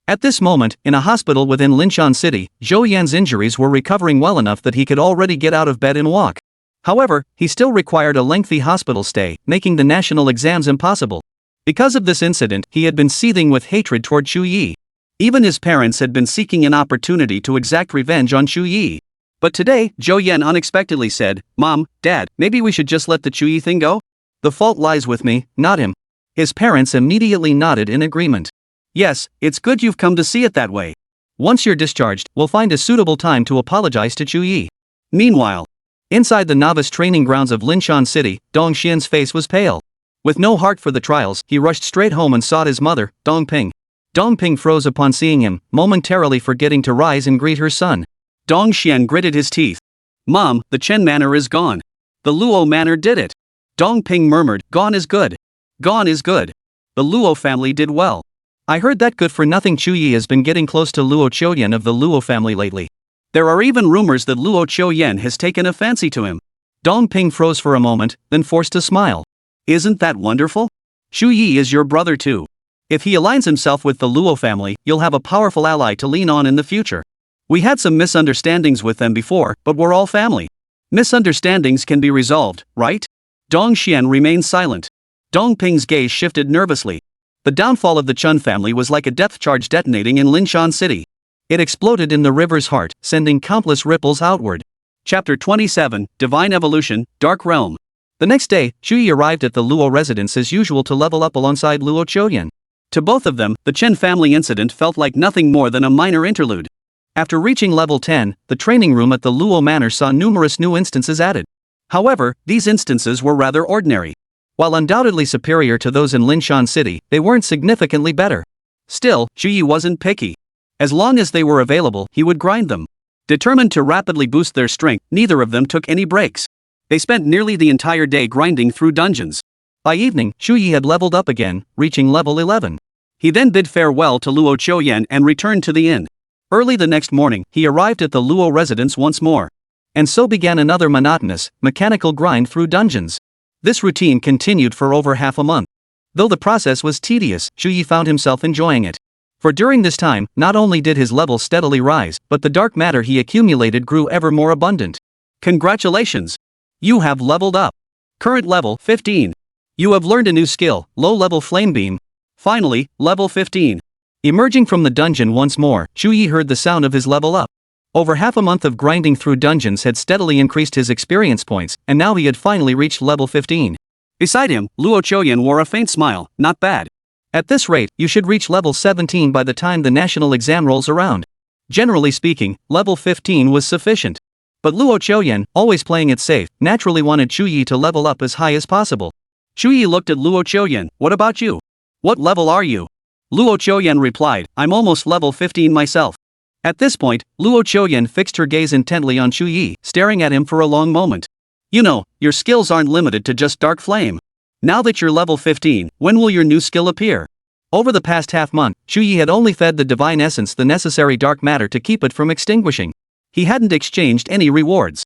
At this moment, in a hospital within Linshan City, Zhou Yan's injuries were recovering well enough that he could already get out of bed and walk. However, he still required a lengthy hospital stay, making the national exams impossible. Because of this incident, he had been seething with hatred toward Chu Ye. Even his parents had been seeking an opportunity to exact revenge on Chu Ye. But today, Zhou Yan unexpectedly said, Mom, Dad, maybe we should just let the Chu Ye thing go? The fault lies with me, not him. His parents immediately nodded in agreement. Yes, it's good you've come to see it that way. Once you're discharged, we'll find a suitable time to apologize to Chu Ye. Meanwhile, inside the novice training grounds of Linshan City, Dongxian's face was pale. With no heart for the trials, he rushed straight home and sought his mother, Dongping. Dongping froze upon seeing him, momentarily forgetting to rise and greet her son. Dongxian gritted his teeth. Mom, the Chen manor is gone. The Luo manor did it. Dongping murmured, gone is good. Gone is good. The Luo family did well. I heard that good-for-nothing Chu Ye has been getting close to Luo Chuyen of the Luo family lately. There are even rumors that Luo Chuyen has taken a fancy to him. Dongping froze for a moment, then forced a smile. Isn't that wonderful? Chu Ye is your brother too. If he aligns himself with the Luo family, you'll have a powerful ally to lean on in the future. We had some misunderstandings with them before, but we're all family. Misunderstandings can be resolved, right? Dongxian remained silent. Dongping's gaze shifted nervously. The downfall of the Chun family was like a depth charge detonating in Linshan City. It exploded in the river's heart, sending countless ripples outward. Chapter 27, Divine Evolution, Dark Realm. The next day, Chu Ye arrived at the Luo residence as usual to level up alongside Luo Chuyen. To both of them, the Chen family incident felt like nothing more than a minor interlude. After reaching level 10, the training room at the Luo manor saw numerous new instances added. However, these instances were rather ordinary. While undoubtedly superior to those in Linshan City, they weren't significantly better. Still, Chu Ye wasn't picky. As long as they were available, he would grind them. Determined to rapidly boost their strength, neither of them took any breaks. They spent nearly the entire day grinding through dungeons. By evening, Chu Ye had leveled up again, reaching level 11. He then bid farewell to Luo Chuyen and returned to the inn. Early the next morning, he arrived at the Luo residence once more. And so began another monotonous, mechanical grind through dungeons. This routine continued for over half a month. Though the process was tedious, Chu Ye found himself enjoying it. For during this time, not only did his level steadily rise, but the dark matter he accumulated grew ever more abundant. Congratulations! You have leveled up. Current level 15. You have learned a new skill, low-level flame beam. Finally, level 15. Emerging from the dungeon once more, Chu Ye heard the sound of his level up. Over half a month of grinding through dungeons had steadily increased his experience points, and now he had finally reached level 15. Beside him, Luo Chuyen wore a faint smile. Not bad. At this rate, you should reach level 17 by the time the national exam rolls around. Generally speaking, level 15 was sufficient. But Luo Chuyen, always playing it safe, naturally wanted Chu Ye to level up as high as possible. Chu Ye looked at Luo Chuyen. What about you? What level are you? Luo Chuyen replied, I'm almost level 15 myself. At this point, Luo Chuyen fixed her gaze intently on Chu Ye, staring at him for a long moment. You know, your skills aren't limited to just Dark Flame. Now that you're level 15, when will your new skill appear? Over the past half month, Chu Ye had only fed the divine essence the necessary dark matter to keep it from extinguishing. He hadn't exchanged any rewards.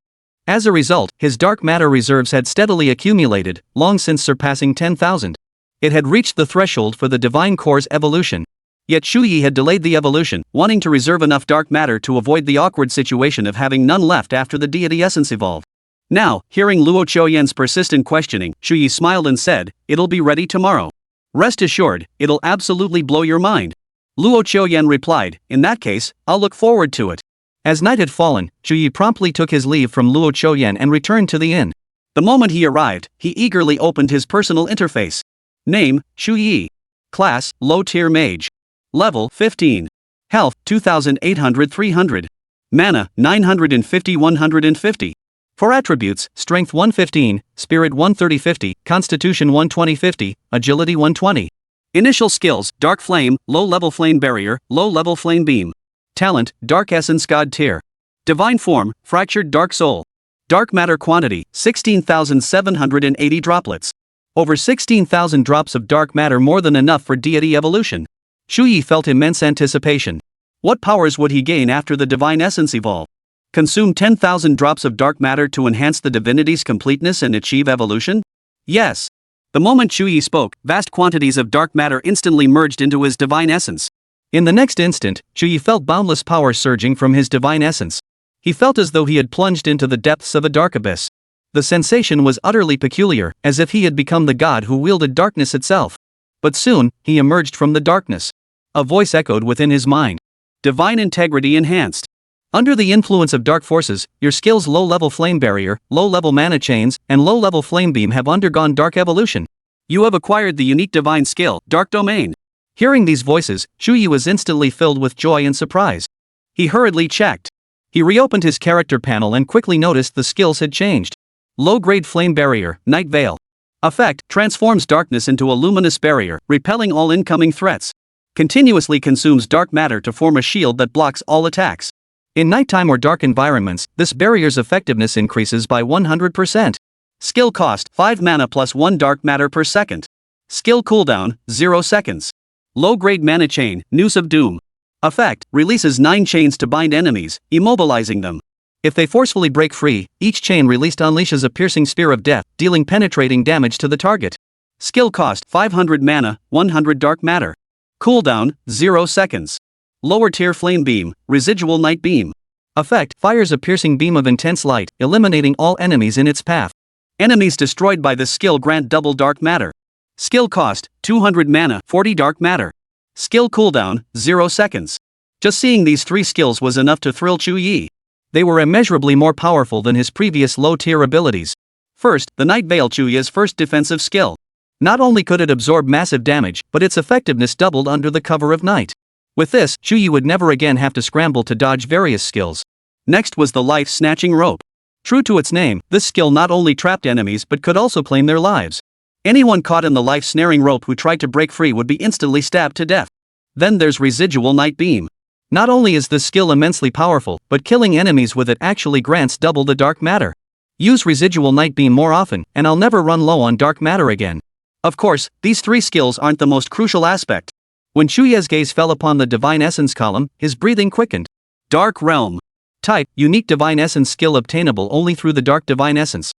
As a result, his dark matter reserves had steadily accumulated, long since surpassing 10,000. It had reached the threshold for the divine core's evolution. Yet Chu Ye had delayed the evolution, wanting to reserve enough dark matter to avoid the awkward situation of having none left after the deity essence evolved. Now, hearing Luo Chuyen's persistent questioning, Chu Ye smiled and said, it'll be ready tomorrow. Rest assured, it'll absolutely blow your mind. Luo Chuyen replied, in that case, I'll look forward to it. As night had fallen, Chu Ye promptly took his leave from Luo Chuyen and returned to the inn. The moment he arrived, he eagerly opened his personal interface. Name, Chu Ye. Class, low-tier mage. Level, 15. Health, 2,800-300. Mana, 950-150. For attributes, Strength 115, Spirit 130-50, Constitution 120-50, Agility 120. Initial skills, Dark Flame, Low-level Flame Barrier, Low-level Flame Beam. Talent, Dark Essence God Tier. Divine Form, Fractured Dark Soul. Dark Matter Quantity, 16,780 droplets. Over 16,000 drops of dark matter, more than enough for deity evolution. Chu Ye felt immense anticipation. What powers would he gain after the divine essence evolve? Consume 10,000 drops of dark matter to enhance the divinity's completeness and achieve evolution? Yes. The moment Chu Ye spoke, vast quantities of dark matter instantly merged into his divine essence. In the next instant, Chu Ye felt boundless power surging from his divine essence. He felt as though he had plunged into the depths of a dark abyss. The sensation was utterly peculiar, as if he had become the god who wielded darkness itself. But soon, he emerged from the darkness. A voice echoed within his mind. Divine integrity enhanced. Under the influence of dark forces, your skills low-level flame barrier, low-level mana chains, and low-level flame beam have undergone dark evolution. You have acquired the unique divine skill, Dark Domain. Hearing these voices, Chu Ye was instantly filled with joy and surprise. He hurriedly checked. He reopened his character panel and quickly noticed the skills had changed. Low-grade flame barrier, Night Veil. Effect, transforms darkness into a luminous barrier, repelling all incoming threats. Continuously consumes dark matter to form a shield that blocks all attacks. In nighttime or dark environments, this barrier's effectiveness increases by 100%. Skill cost, 5 mana plus 1 dark matter per second. Skill cooldown, 0 seconds. Low-grade mana chain, Noose of Doom. Effect, releases 9 chains to bind enemies, immobilizing them. If they forcefully break free, each chain released unleashes a piercing spear of death, dealing penetrating damage to the target. Skill cost, 500 mana, 100 dark matter. Cooldown, 0 seconds. Lower tier flame beam, residual night beam. Effect, fires a piercing beam of intense light, eliminating all enemies in its path. Enemies destroyed by this skill grant double dark matter. Skill cost, 200 mana, 40 dark matter. Skill cooldown, 0 seconds. Just seeing these 3 skills was enough to thrill Chu Ye. They were immeasurably more powerful than his previous low-tier abilities. First, the Night Veil, Chu Ye's first defensive skill. Not only could it absorb massive damage, but its effectiveness doubled under the cover of night. With this, Chu Ye would never again have to scramble to dodge various skills. Next was the life-snatching rope. True to its name, this skill not only trapped enemies but could also claim their lives. Anyone caught in the life-snaring rope who tried to break free would be instantly stabbed to death. Then there's residual night beam. Not only is this skill immensely powerful, but killing enemies with it actually grants double the dark matter. Use residual night beam more often, and I'll never run low on dark matter again. Of course, these 3 skills aren't the most crucial aspect. When Chu Ye's gaze fell upon the Divine Essence column, his breathing quickened. Dark Realm. Type, unique Divine Essence skill obtainable only through the Dark Divine Essence.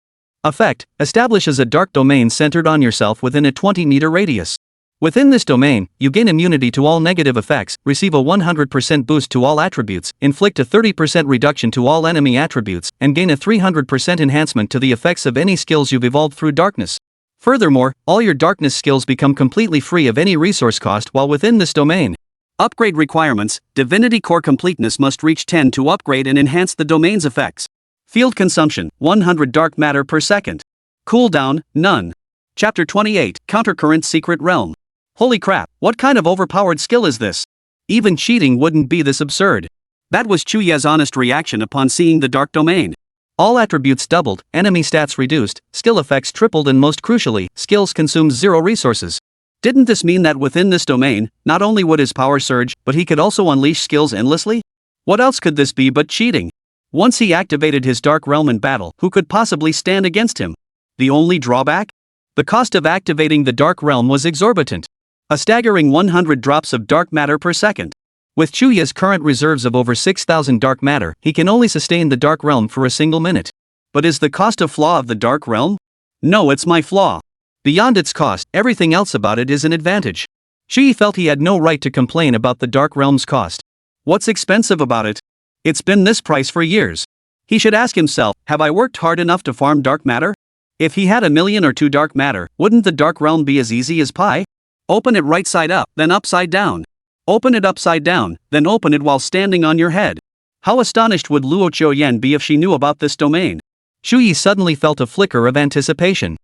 Effect, establishes a dark domain centered on yourself within a 20-meter radius. Within this domain, you gain immunity to all negative effects, receive a 100% boost to all attributes, inflict a 30% reduction to all enemy attributes, and gain a 300% enhancement to the effects of any skills you've evolved through darkness. Furthermore, all your darkness skills become completely free of any resource cost while within this domain. Upgrade requirements: Divinity Core completeness must reach 10 to upgrade and enhance the domain's effects. Field consumption: 100 dark matter per second. Cooldown: none. Chapter 28, Countercurrent Secret Realm. Holy crap, what kind of overpowered skill is this? Even cheating wouldn't be this absurd. That was Chu Ye's honest reaction upon seeing the dark domain. All attributes doubled, enemy stats reduced, skill effects tripled, and most crucially, skills consumed 0 resources. Didn't this mean that within this domain, not only would his power surge, but he could also unleash skills endlessly? What else could this be but cheating? Once he activated his dark realm in battle, who could possibly stand against him? The only drawback? The cost of activating the dark realm was exorbitant. A staggering 100 drops of dark matter per second. With Chu Ye's current reserves of over 6,000 dark matter, he can only sustain the dark realm for a single minute. But is the cost of flaw of the dark realm? No, it's my flaw. Beyond its cost, everything else about it is an advantage. Chu Ye felt he had no right to complain about the dark realm's cost. What's expensive about it? It's been this price for years. He should ask himself, have I worked hard enough to farm dark matter? If he had 1 million or 2 dark matter, wouldn't the dark realm be as easy as pie? Open it right side up, then upside down. Open it upside down, then open it while standing on your head. How astonished would Luo Chuyen be if she knew about this domain? Chu Ye suddenly felt a flicker of anticipation.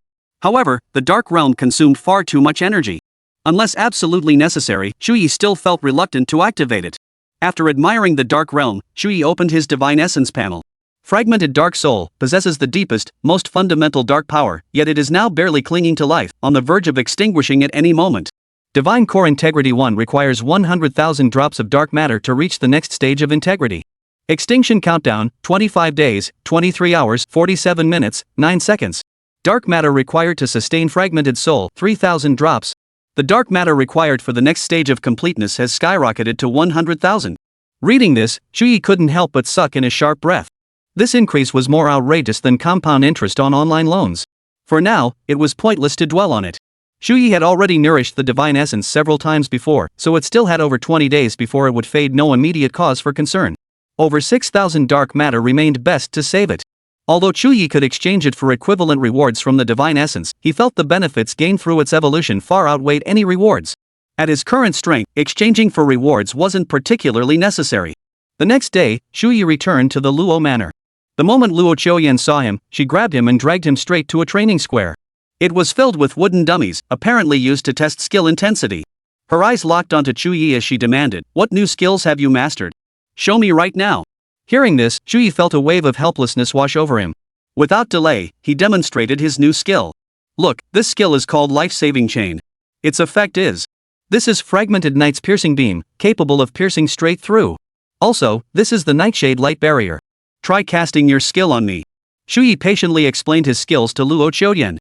However, the dark realm consumed far too much energy. Unless absolutely necessary, Chu Ye still felt reluctant to activate it. After admiring the dark realm, Chu Ye opened his divine essence panel. Fragmented dark soul possesses the deepest, most fundamental dark power, yet it is now barely clinging to life, on the verge of extinguishing at any moment. Divine Core Integrity 1 requires 100,000 drops of dark matter to reach the next stage of integrity. Extinction countdown: 25 days, 23 hours, 47 minutes, 9 seconds. Dark matter required to sustain fragmented soul: 3,000 drops. The dark matter required for the next stage of completeness has skyrocketed to 100,000. Reading this, Chu Ye couldn't help but suck in a sharp breath. This increase was more outrageous than compound interest on online loans. For now, it was pointless to dwell on it. Chu Ye had already nourished the divine essence several times before, so it still had over 20 days before it would fade. No immediate cause for concern. Over 6,000 dark matter remained, best to save it. Although Chu Ye could exchange it for equivalent rewards from the divine essence, he felt the benefits gained through its evolution far outweighed any rewards. At his current strength, exchanging for rewards wasn't particularly necessary. The next day, Chu Ye returned to the Luo Manor. The moment Luo Chuyen saw him, she grabbed him and dragged him straight to a training square. It was filled with wooden dummies, apparently used to test skill intensity. Her eyes locked onto Chu Ye as she demanded, "What new skills have you mastered? Show me right now." Hearing this, Chu Ye felt a wave of helplessness wash over him. Without delay, he demonstrated his new skill. Look, this skill is called Life-Saving Chain. Its effect is: this is Fragmented Night's Piercing Beam, capable of piercing straight through. Also, this is the Nightshade Light Barrier. Try casting your skill on me. Chu Ye patiently explained his skills to Luo Chuyen.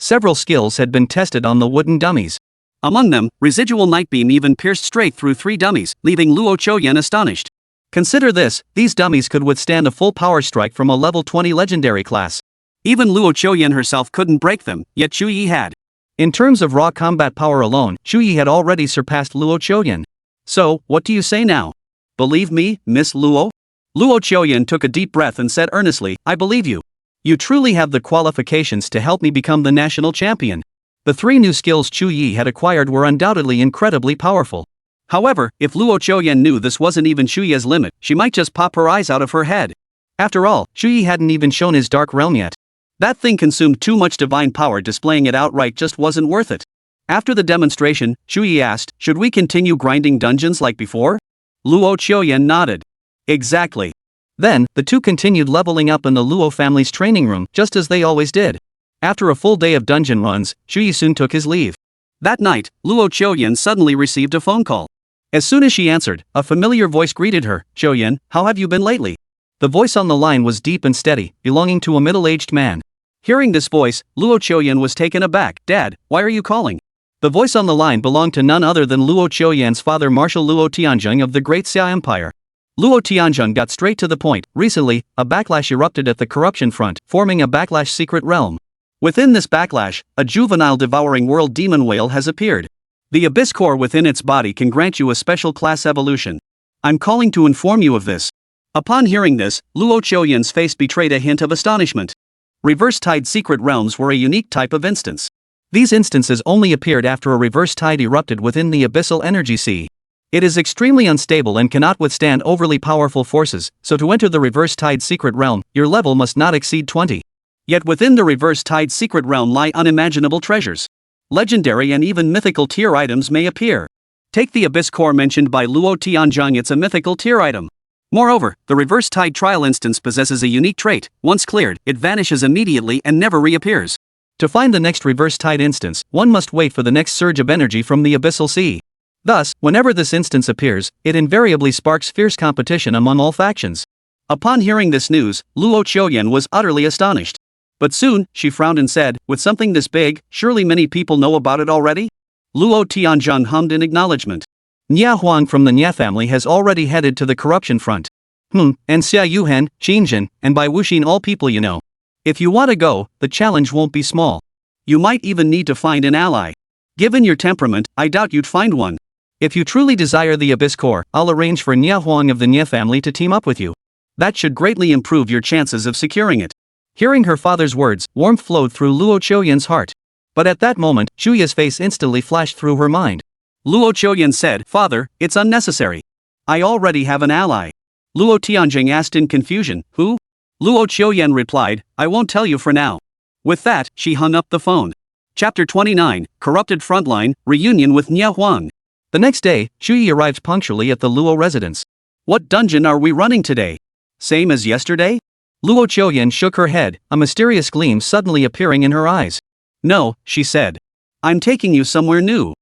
Several skills had been tested on the wooden dummies. Among them, Residual Night Beam even pierced straight through 3 dummies, leaving Luo Chuyen astonished. Consider this, these dummies could withstand a full power strike from a level 20 legendary class. Even Luo Chuyen herself couldn't break them, yet Chu Ye had. In terms of raw combat power alone, Chu Ye had already surpassed Luo Chuyen. So, what do you say now? Believe me, Miss Luo? Luo Chuyen took a deep breath and said earnestly, "I believe you. You truly have the qualifications to help me become the national champion." The 3 new skills Chu Ye had acquired were undoubtedly incredibly powerful. However, if Luo Chuyen knew this wasn't even Chu Ye's limit, she might just pop her eyes out of her head. After all, Chu Ye hadn't even shown his dark realm yet. That thing consumed too much divine power. Displaying it outright just wasn't worth it. After the demonstration, Chu Ye asked, "Should we continue grinding dungeons like before?" Luo Chuyen nodded. Exactly. Then, the two continued leveling up in the Luo family's training room, just as they always did. After a full day of dungeon runs, Chu Ye soon took his leave. That night, Luo Chuyen suddenly received a phone call. As soon as she answered, a familiar voice greeted her. "Chuyen, how have you been lately?" The voice on the line was deep and steady, belonging to a middle-aged man. Hearing this voice, Luo Chuyen was taken aback. "Dad, why are you calling?" The voice on the line belonged to none other than Luo Chuyen's father, Marshal Luo Tianzheng of the Great Xia Empire. Luo Tianzheng got straight to the point. Recently, a backlash erupted at the corruption front, forming a backlash secret realm. Within this backlash, a juvenile devouring world demon whale has appeared. The abyss core within its body can grant you a special class evolution. I'm calling to inform you of this. Upon hearing this, Luo Chuyen's face betrayed a hint of astonishment. Reverse-tied secret realms were a unique type of instance. These instances only appeared after a reverse tide erupted within the abyssal energy sea. It is extremely unstable and cannot withstand overly powerful forces, so to enter the reverse tide secret realm, your level must not exceed 20. Yet within the reverse tide secret realm lie unimaginable treasures. Legendary and even mythical tier items may appear. Take the abyss core mentioned by Luo Tianzhang, it's a mythical tier item. Moreover, the reverse tide trial instance possesses a unique trait: once cleared, it vanishes immediately and never reappears. To find the next reverse tide instance, one must wait for the next surge of energy from the abyssal sea. Thus, whenever this instance appears, it invariably sparks fierce competition among all factions. Upon hearing this news, Luo Qiuyan was utterly astonished. But soon, she frowned and said, with something this big, surely many people know about it already? Luo Tianzhang hummed in acknowledgement. Nia Huang from the Nia family has already headed to the corruption front. And Xia Yuhan, Qinjin, and Bai Wuxin, all people you know. If you want to go, the challenge won't be small. You might even need to find an ally. Given your temperament, I doubt you'd find one. If you truly desire the Abyss Core, I'll arrange for Nia Huang of the Nia family to team up with you. That should greatly improve your chances of securing it. Hearing her father's words, warmth flowed through Luo Qiuyan's heart. But at that moment, Chu Ye's face instantly flashed through her mind. Luo Qiuyan said, "Father, it's unnecessary. I already have an ally." Luo Tianjing asked in confusion, "Who?" Luo Qiuyan replied, "I won't tell you for now." With that, she hung up the phone. Chapter 29, Corrupted Frontline, Reunion with Nia Huang. The next day, Chu Ye arrived punctually at the Luo residence. "What dungeon are we running today? Same as yesterday?" Luo Qiuyan shook her head, a mysterious gleam suddenly appearing in her eyes. "No," she said. "I'm taking you somewhere new."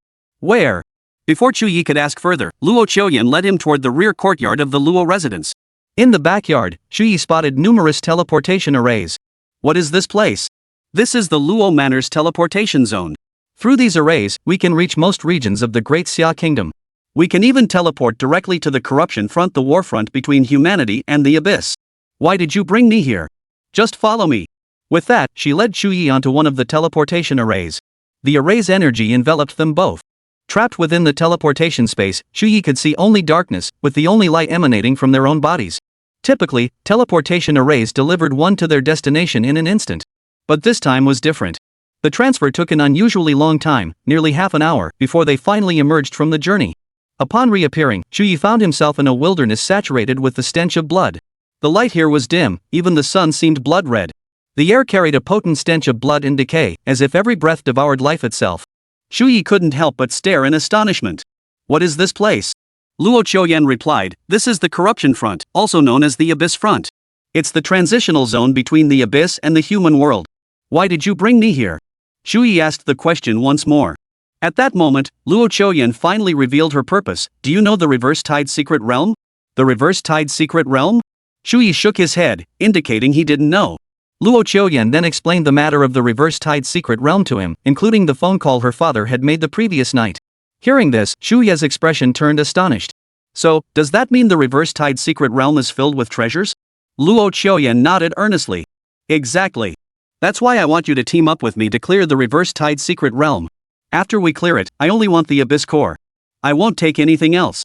"Where?" Before Chu Ye could ask further, Luo Qiuyan led him toward the rear courtyard of the Luo residence. In the backyard, Chu Ye spotted numerous teleportation arrays. "What is this place?" "This is the Luo Manor's teleportation zone. Through these arrays, we can reach most regions of the Great Xia Kingdom. We can even teleport directly to the corruption front, the war front between humanity and the abyss. Why did you bring me here? Just follow me." With that, she led Chu Ye onto one of the teleportation arrays. The array's energy enveloped them both. Trapped within the teleportation space, Chu Ye could see only darkness, with the only light emanating from their own bodies. Typically, teleportation arrays delivered one to their destination in an instant. But this time was different. The transfer took an unusually long time, nearly half an hour, before they finally emerged from the journey. Upon reappearing, Chu Ye found himself in a wilderness saturated with the stench of blood. The light here was dim, even the sun seemed blood red. The air carried a potent stench of blood and decay, as if every breath devoured life itself. Chu Ye couldn't help but stare in astonishment. "What is this place?" Luo Qiuyan replied, "This is the corruption front, also known as the abyss front. It's the transitional zone between the abyss and the human world. Why did you bring me here?" Chu Ye asked the question once more. At that moment, Luo Qiuyan finally revealed her purpose. "Do you know the reverse tide secret realm?" "The reverse tide secret realm?" Chu Ye shook his head, indicating he didn't know. Luo Qiuyan then explained the matter of the reverse tide secret realm to him, including the phone call her father had made the previous night. Hearing this, Chu Ye's expression turned astonished. "So, does that mean the reverse tide secret realm is filled with treasures?" Luo Qiuyan nodded earnestly. "Exactly. That's why I want you to team up with me to clear the reverse tide secret realm. After we clear it, I only want the abyss core. I won't take anything else.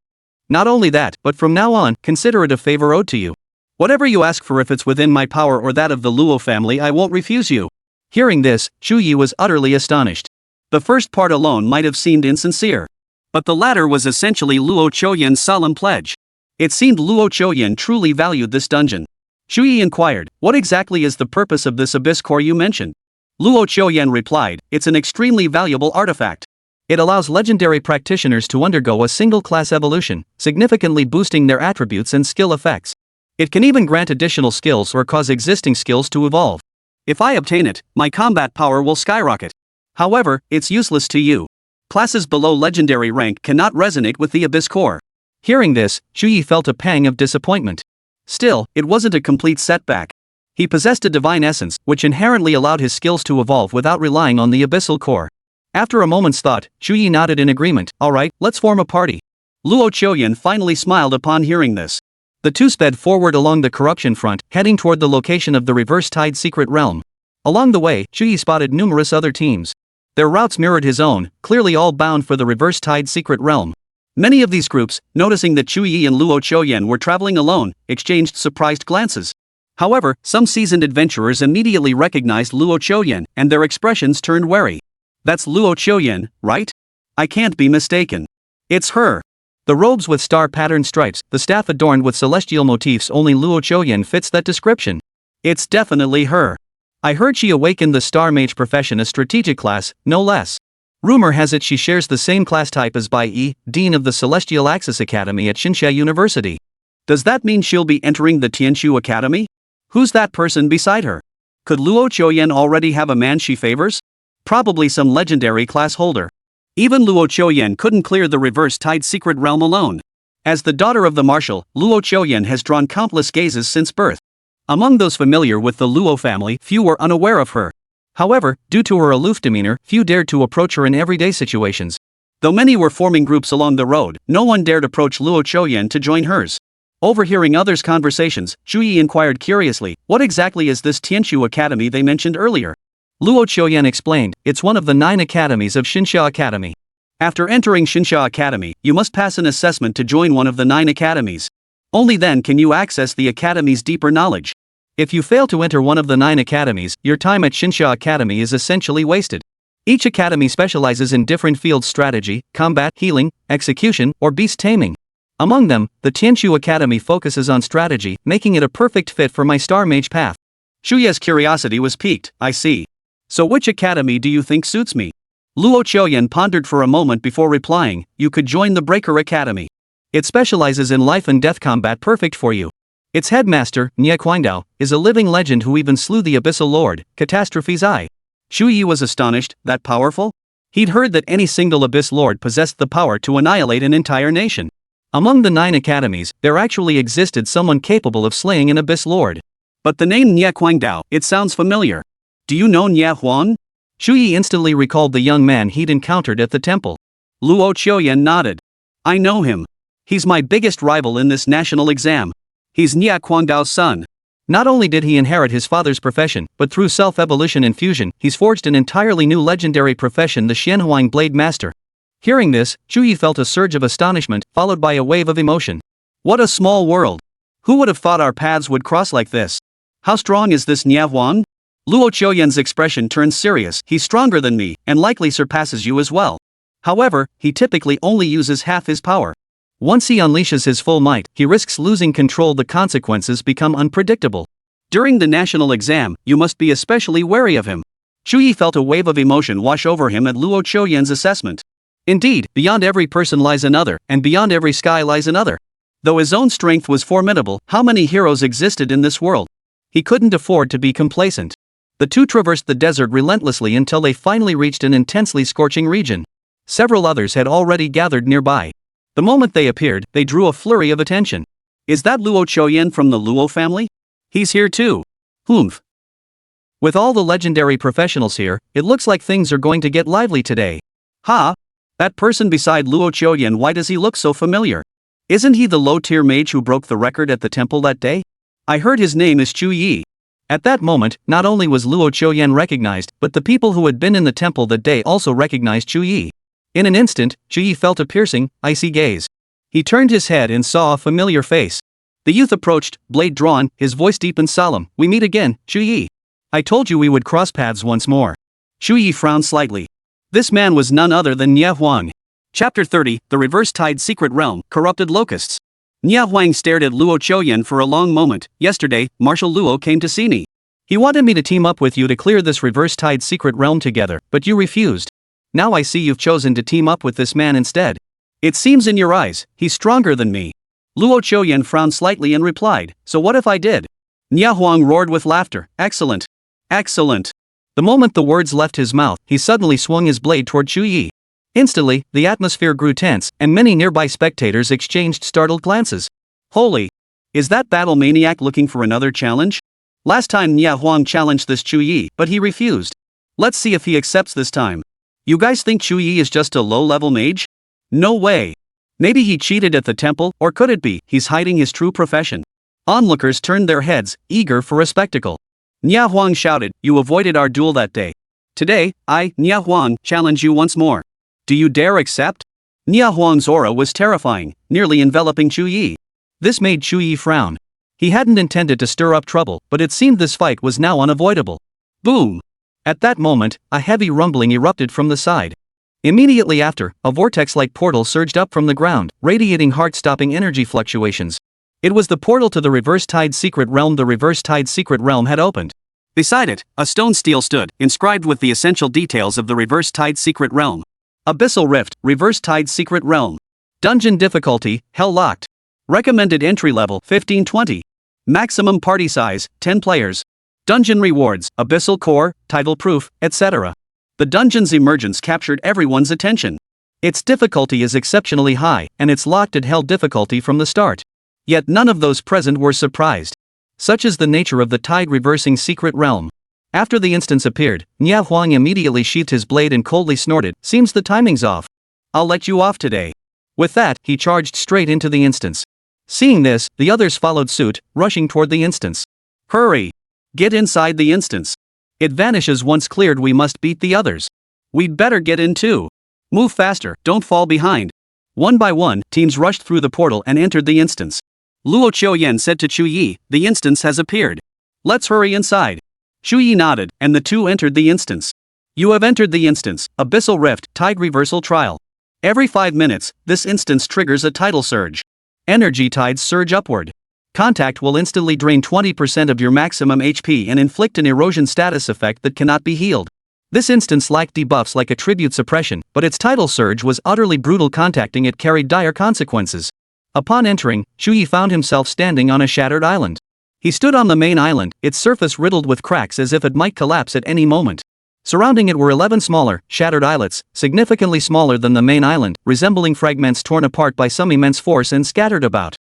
Not only that, but from now on, consider it a favor owed to you. Whatever you ask for, if it's within my power or that of the Luo family, I won't refuse you." Hearing this, Chu Ye was utterly astonished. The first part alone might have seemed insincere. But the latter was essentially Luo Qiuyan's solemn pledge. It seemed Luo Qiuyan truly valued this dungeon. Chu Ye inquired, "What exactly is the purpose of this abyss core you mentioned?" Luo Qiuyan replied, "It's an extremely valuable artifact. It allows legendary practitioners to undergo a single-class evolution, significantly boosting their attributes and skill effects. It can even grant additional skills or cause existing skills to evolve. If I obtain it, my combat power will skyrocket. However, it's useless to you. Classes below legendary rank cannot resonate with the abyss core." Hearing this, Chu Ye felt a pang of disappointment. Still, it wasn't a complete setback. He possessed a divine essence, which inherently allowed his skills to evolve without relying on the abyssal core. After a moment's thought, Chu Ye nodded in agreement. "Alright, let's form a party." Luo Qiuyan finally smiled upon hearing this. The two sped forward along the corruption front, heading toward the location of the reverse tide secret realm. Along the way, Chu Ye spotted numerous other teams. Their routes mirrored his own, clearly all bound for the reverse tide secret realm. Many of these groups, noticing that Chu Ye and Luo Qiuyan were traveling alone, exchanged surprised glances. However, some seasoned adventurers immediately recognized Luo Qiuyan, and their expressions turned wary. That's Luo Chuyen, right? I can't be mistaken. It's her. The robes with star-patterned stripes, the staff adorned with celestial motifs, only Luo Chuyen fits that description. It's definitely her. I heard she awakened the star mage profession, a strategic class, no less. Rumor has it she shares the same class type as Bai Yi, Dean of the Celestial Axis Academy at Xinsha University. Does that mean she'll be entering the Tianqiu Academy? Who's that person beside her? Could Luo Chuyen already have a man she favors? Probably some legendary class holder. Even Luo Chuyen couldn't clear the reverse-tide secret realm alone. As the daughter of the marshal, Luo Chuyen has drawn countless gazes since birth. Among those familiar with the Luo family, few were unaware of her. However, due to her aloof demeanor, few dared to approach her in everyday situations. Though many were forming groups along the road, no one dared approach Luo Chuyen to join hers. Overhearing others' conversations, Chu Ye inquired curiously, "What exactly is this Tianqiu Academy they mentioned earlier?" Luo Chuyen explained, "It's one of the 9 academies of Xinsha Academy. After entering Xinsha Academy, you must pass an assessment to join one of the 9 academies. Only then can you access the academy's deeper knowledge. If you fail to enter one of the 9 academies, your time at Xinsha Academy is essentially wasted. Each academy specializes in different fields: strategy, combat, healing, execution, or beast taming. Among them, the Tianqiu Academy focuses on strategy, making it a perfect fit for my star mage path." Chu Ye's curiosity was piqued. "I see. So which academy do you think suits me?" Luo Chuyen pondered for a moment before replying, "You could join the Breaker Academy. It specializes in life and death combat, perfect for you. Its headmaster, Nye Quangdao, is a living legend who even slew the Abyssal Lord, Catastrophe's Eye." Chu Ye was astonished. That powerful? He'd heard that any single Abyss Lord possessed the power to annihilate an entire nation. Among the 9 academies, there actually existed someone capable of slaying an Abyss Lord. But the name Nye Quangdao, it sounds familiar. "Do you know Nye Huan?" Chu Ye instantly recalled the young man he'd encountered at the temple. Luo Chuyen nodded. "I know him. He's my biggest rival in this national exam. He's Nye Quangdao's son." Not only did he inherit his father's profession, but through self-evolution and fusion, he's forged an entirely new legendary profession, the Xianhuang Blade Master. Hearing this, Chu Ye felt a surge of astonishment, followed by a wave of emotion. What a small world. Who would have thought our paths would cross like this? How strong is this Nye Huan? Luo Chuyen's expression turned serious. "He's stronger than me, and likely surpasses you as well. However, he typically only uses half his power. Once he unleashes his full might, he risks losing control. The consequences become unpredictable. During the national exam, you must be especially wary of him." Chu Ye felt a wave of emotion wash over him at Luo Chuyen's assessment. Indeed, beyond every person lies another, and beyond every sky lies another. Though his own strength was formidable, how many heroes existed in this world? He couldn't afford to be complacent. The two traversed the desert relentlessly until they finally reached an intensely scorching region. Several others had already gathered nearby. The moment they appeared, they drew a flurry of attention. "Is that Luo Chuyen from the Luo family? He's here too. Humph. With all the legendary professionals here, it looks like things are going to get lively today. Ha! That person beside Luo Chuyen, why does he look so familiar? Isn't he the low-tier mage who broke the record at the temple that day? I heard his name is Chu Ye." At that moment, not only was Luo Chuyen recognized, but the people who had been in the temple that day also recognized Chu Ye. In an instant, Chu Ye felt a piercing, icy gaze. He turned his head and saw a familiar face. The youth approached, blade drawn, his voice deep and solemn. "We meet again, Chu Ye. I told you we would cross paths once more." Chu Ye frowned slightly. This man was none other than Nye Huang. Chapter 30, The Reverse-Tide Secret Realm, Corrupted Locusts. Nye Huang stared at Luo Chuyen for a long moment. "Yesterday, Marshal Luo came to see me. He wanted me to team up with you to clear this reverse-tide secret realm together, but you refused. Now I see you've chosen to team up with this man instead. It seems in your eyes, he's stronger than me." Luo Chuyen frowned slightly and replied, "So what if I did?" Nye Huang roared with laughter. "Excellent. Excellent." The moment the words left his mouth, he suddenly swung his blade toward Chu Ye. Instantly, the atmosphere grew tense, and many nearby spectators exchanged startled glances. Holy! Is that battle maniac looking for another challenge? Last time Nye Huang challenged this Chu Ye, but he refused. Let's see if he accepts this time. You guys think Chu Ye is just a low-level mage? No way. Maybe he cheated at the temple, or could it be he's hiding his true profession? Onlookers turned their heads, eager for a spectacle. Nye Huang shouted, "You avoided our duel that day. Today, I, Nye Huang, challenge you once more. Do you dare accept?" Nye Huang's aura was terrifying, nearly enveloping Chu Ye. This made Chu Ye frown. He hadn't intended to stir up trouble, but it seemed this fight was now unavoidable. Boom! At that moment, a heavy rumbling erupted from the side. Immediately after, a vortex-like portal surged up from the ground, radiating heart-stopping energy fluctuations. It was the portal to the Reverse Tide Secret Realm. The Reverse Tide Secret Realm had opened. Beside it, a stone stele stood, inscribed with the essential details of the Reverse Tide Secret Realm. Abyssal Rift, Reverse Tide Secret Realm. Dungeon difficulty, Hell Locked. Recommended entry level, 15-20. Maximum party size, 10 players. Dungeon rewards, Abyssal Core, Title Proof, etc. The dungeon's emergence captured everyone's attention. Its difficulty is exceptionally high, and it's locked at Hell difficulty from the start. Yet none of those present were surprised. Such is the nature of the tide-reversing secret realm. After the instance appeared, Nya Huang immediately sheathed his blade and coldly snorted, "Seems the timing's off. I'll let you off today." With that, he charged straight into the instance. Seeing this, the others followed suit, rushing toward the instance. "Hurry! Get inside the instance. It vanishes once cleared. We must beat the others. We'd better get in too. Move faster, don't fall behind." One by one, teams rushed through the portal and entered the instance. Luo Qiuyan said to Chu Ye, "The instance has appeared. Let's hurry inside." Chu Ye nodded, and the two entered the instance. "You have entered the instance, Abyssal Rift, Tide Reversal Trial. Every 5 minutes, this instance triggers a tidal surge. Energy tides surge upward. Contact will instantly drain 20% of your maximum HP and inflict an erosion status effect that cannot be healed. This instance lacked debuffs like attribute suppression, but its tidal surge was utterly brutal. Contacting it carried dire consequences. Upon entering, Chu Ye found himself standing on a shattered island. He stood on the main island, its surface riddled with cracks as if it might collapse at any moment. Surrounding it were 11 smaller, shattered islets, significantly smaller than the main island, resembling fragments torn apart by some immense force and scattered about.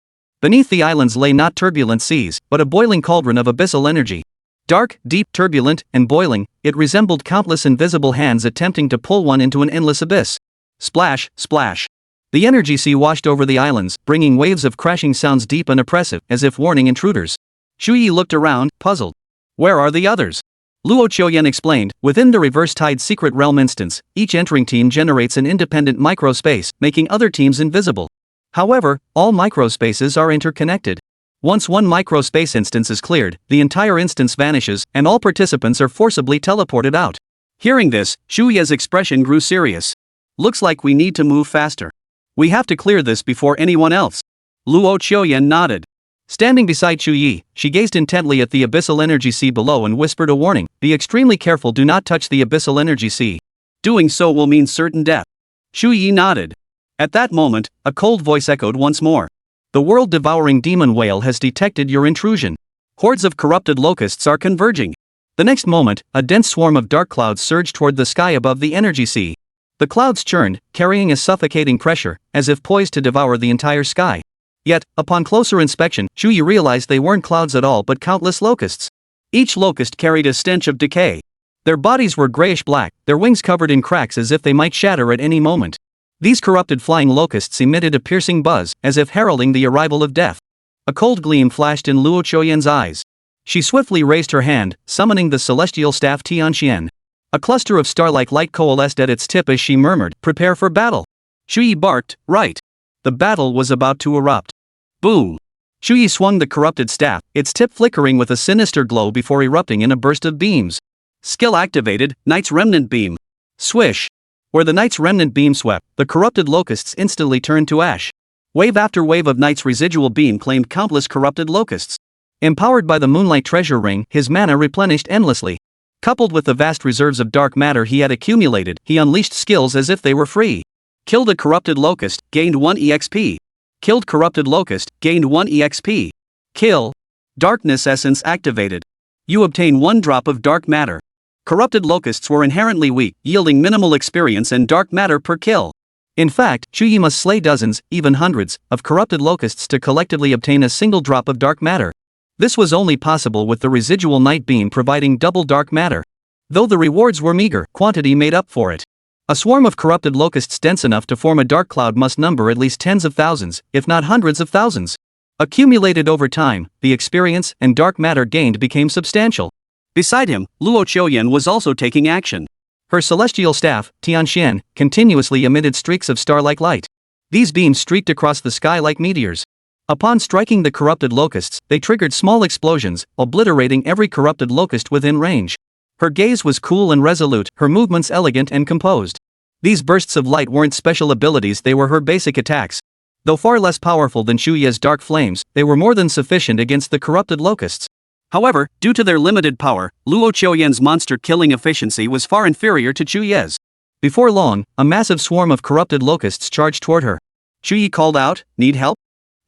Beneath the islands lay not turbulent seas, but a boiling cauldron of abyssal energy. Dark, deep, turbulent, and boiling, it resembled countless invisible hands attempting to pull one into an endless abyss. Splash, splash. The energy sea washed over the islands, bringing waves of crashing sounds deep and oppressive, as if warning intruders. Chu Ye looked around, puzzled. "Where are the others?" Luo Qiuyan explained, "Within the Reverse Tide Secret Realm instance, each entering team generates an independent microspace, making other teams invisible. However, all microspaces are interconnected. Once one microspace instance is cleared, the entire instance vanishes, and all participants are forcibly teleported out." Hearing this, Chu Ye's expression grew serious. "Looks like we need to move faster. We have to clear this before anyone else." Luo Qiuyan nodded. Standing beside Chu Ye, she gazed intently at the abyssal energy sea below and whispered a warning, "Be extremely careful, do not touch the abyssal energy sea. Doing so will mean certain death." Chu Ye nodded. At that moment, a cold voice echoed once more. "The world-devouring demon whale has detected your intrusion. Hordes of corrupted locusts are converging." The next moment, a dense swarm of dark clouds surged toward the sky above the energy sea. The clouds churned, carrying a suffocating pressure, as if poised to devour the entire sky. Yet, upon closer inspection, Chu Ye realized they weren't clouds at all but countless locusts. Each locust carried a stench of decay. Their bodies were grayish-black, their wings covered in cracks as if they might shatter at any moment. These corrupted flying locusts emitted a piercing buzz, as if heralding the arrival of death. A cold gleam flashed in Luo Qiuyan's eyes. She swiftly raised her hand, summoning the celestial staff Tianxian. A cluster of star-like light coalesced at its tip as she murmured, "Prepare for battle." Chu Ye barked, "Right." The battle was about to erupt. Boom! Chu Ye swung the corrupted staff, its tip flickering with a sinister glow before erupting in a burst of beams. Skill activated, Knight's Remnant Beam. Swish! Where the Knight's Remnant Beam swept, the corrupted locusts instantly turned to ash. Wave after wave of Knight's residual beam claimed countless corrupted locusts. Empowered by the Moonlight Treasure Ring, his mana replenished endlessly. Coupled with the vast reserves of dark matter he had accumulated, he unleashed skills as if they were free. Killed a corrupted locust, gained 1 EXP. Killed corrupted locust, gained 1 EXP. Kill. Darkness Essence activated. You obtain 1 drop of dark matter. Corrupted locusts were inherently weak, yielding minimal experience and dark matter per kill. In fact, Chu Ye must slay dozens, even hundreds, of corrupted locusts to collectively obtain a single drop of dark matter. This was only possible with the residual night beam providing double dark matter. Though the rewards were meager, quantity made up for it. A swarm of corrupted locusts dense enough to form a dark cloud must number at least tens of thousands, if not hundreds of thousands. Accumulated over time, the experience and dark matter gained became substantial. Beside him, Luo Qiuyan was also taking action. Her celestial staff, Tianxian, continuously emitted streaks of star-like light. These beams streaked across the sky like meteors. Upon striking the corrupted locusts, they triggered small explosions, obliterating every corrupted locust within range. Her gaze was cool and resolute, her movements elegant and composed. These bursts of light weren't special abilities, they were her basic attacks. Though far less powerful than Chu Ye's dark flames, they were more than sufficient against the corrupted locusts. However, due to their limited power, Luo Qiuyan's monster-killing efficiency was far inferior to Chu Ye's. Before long, a massive swarm of corrupted locusts charged toward her. Chu Ye called out, "Need help?"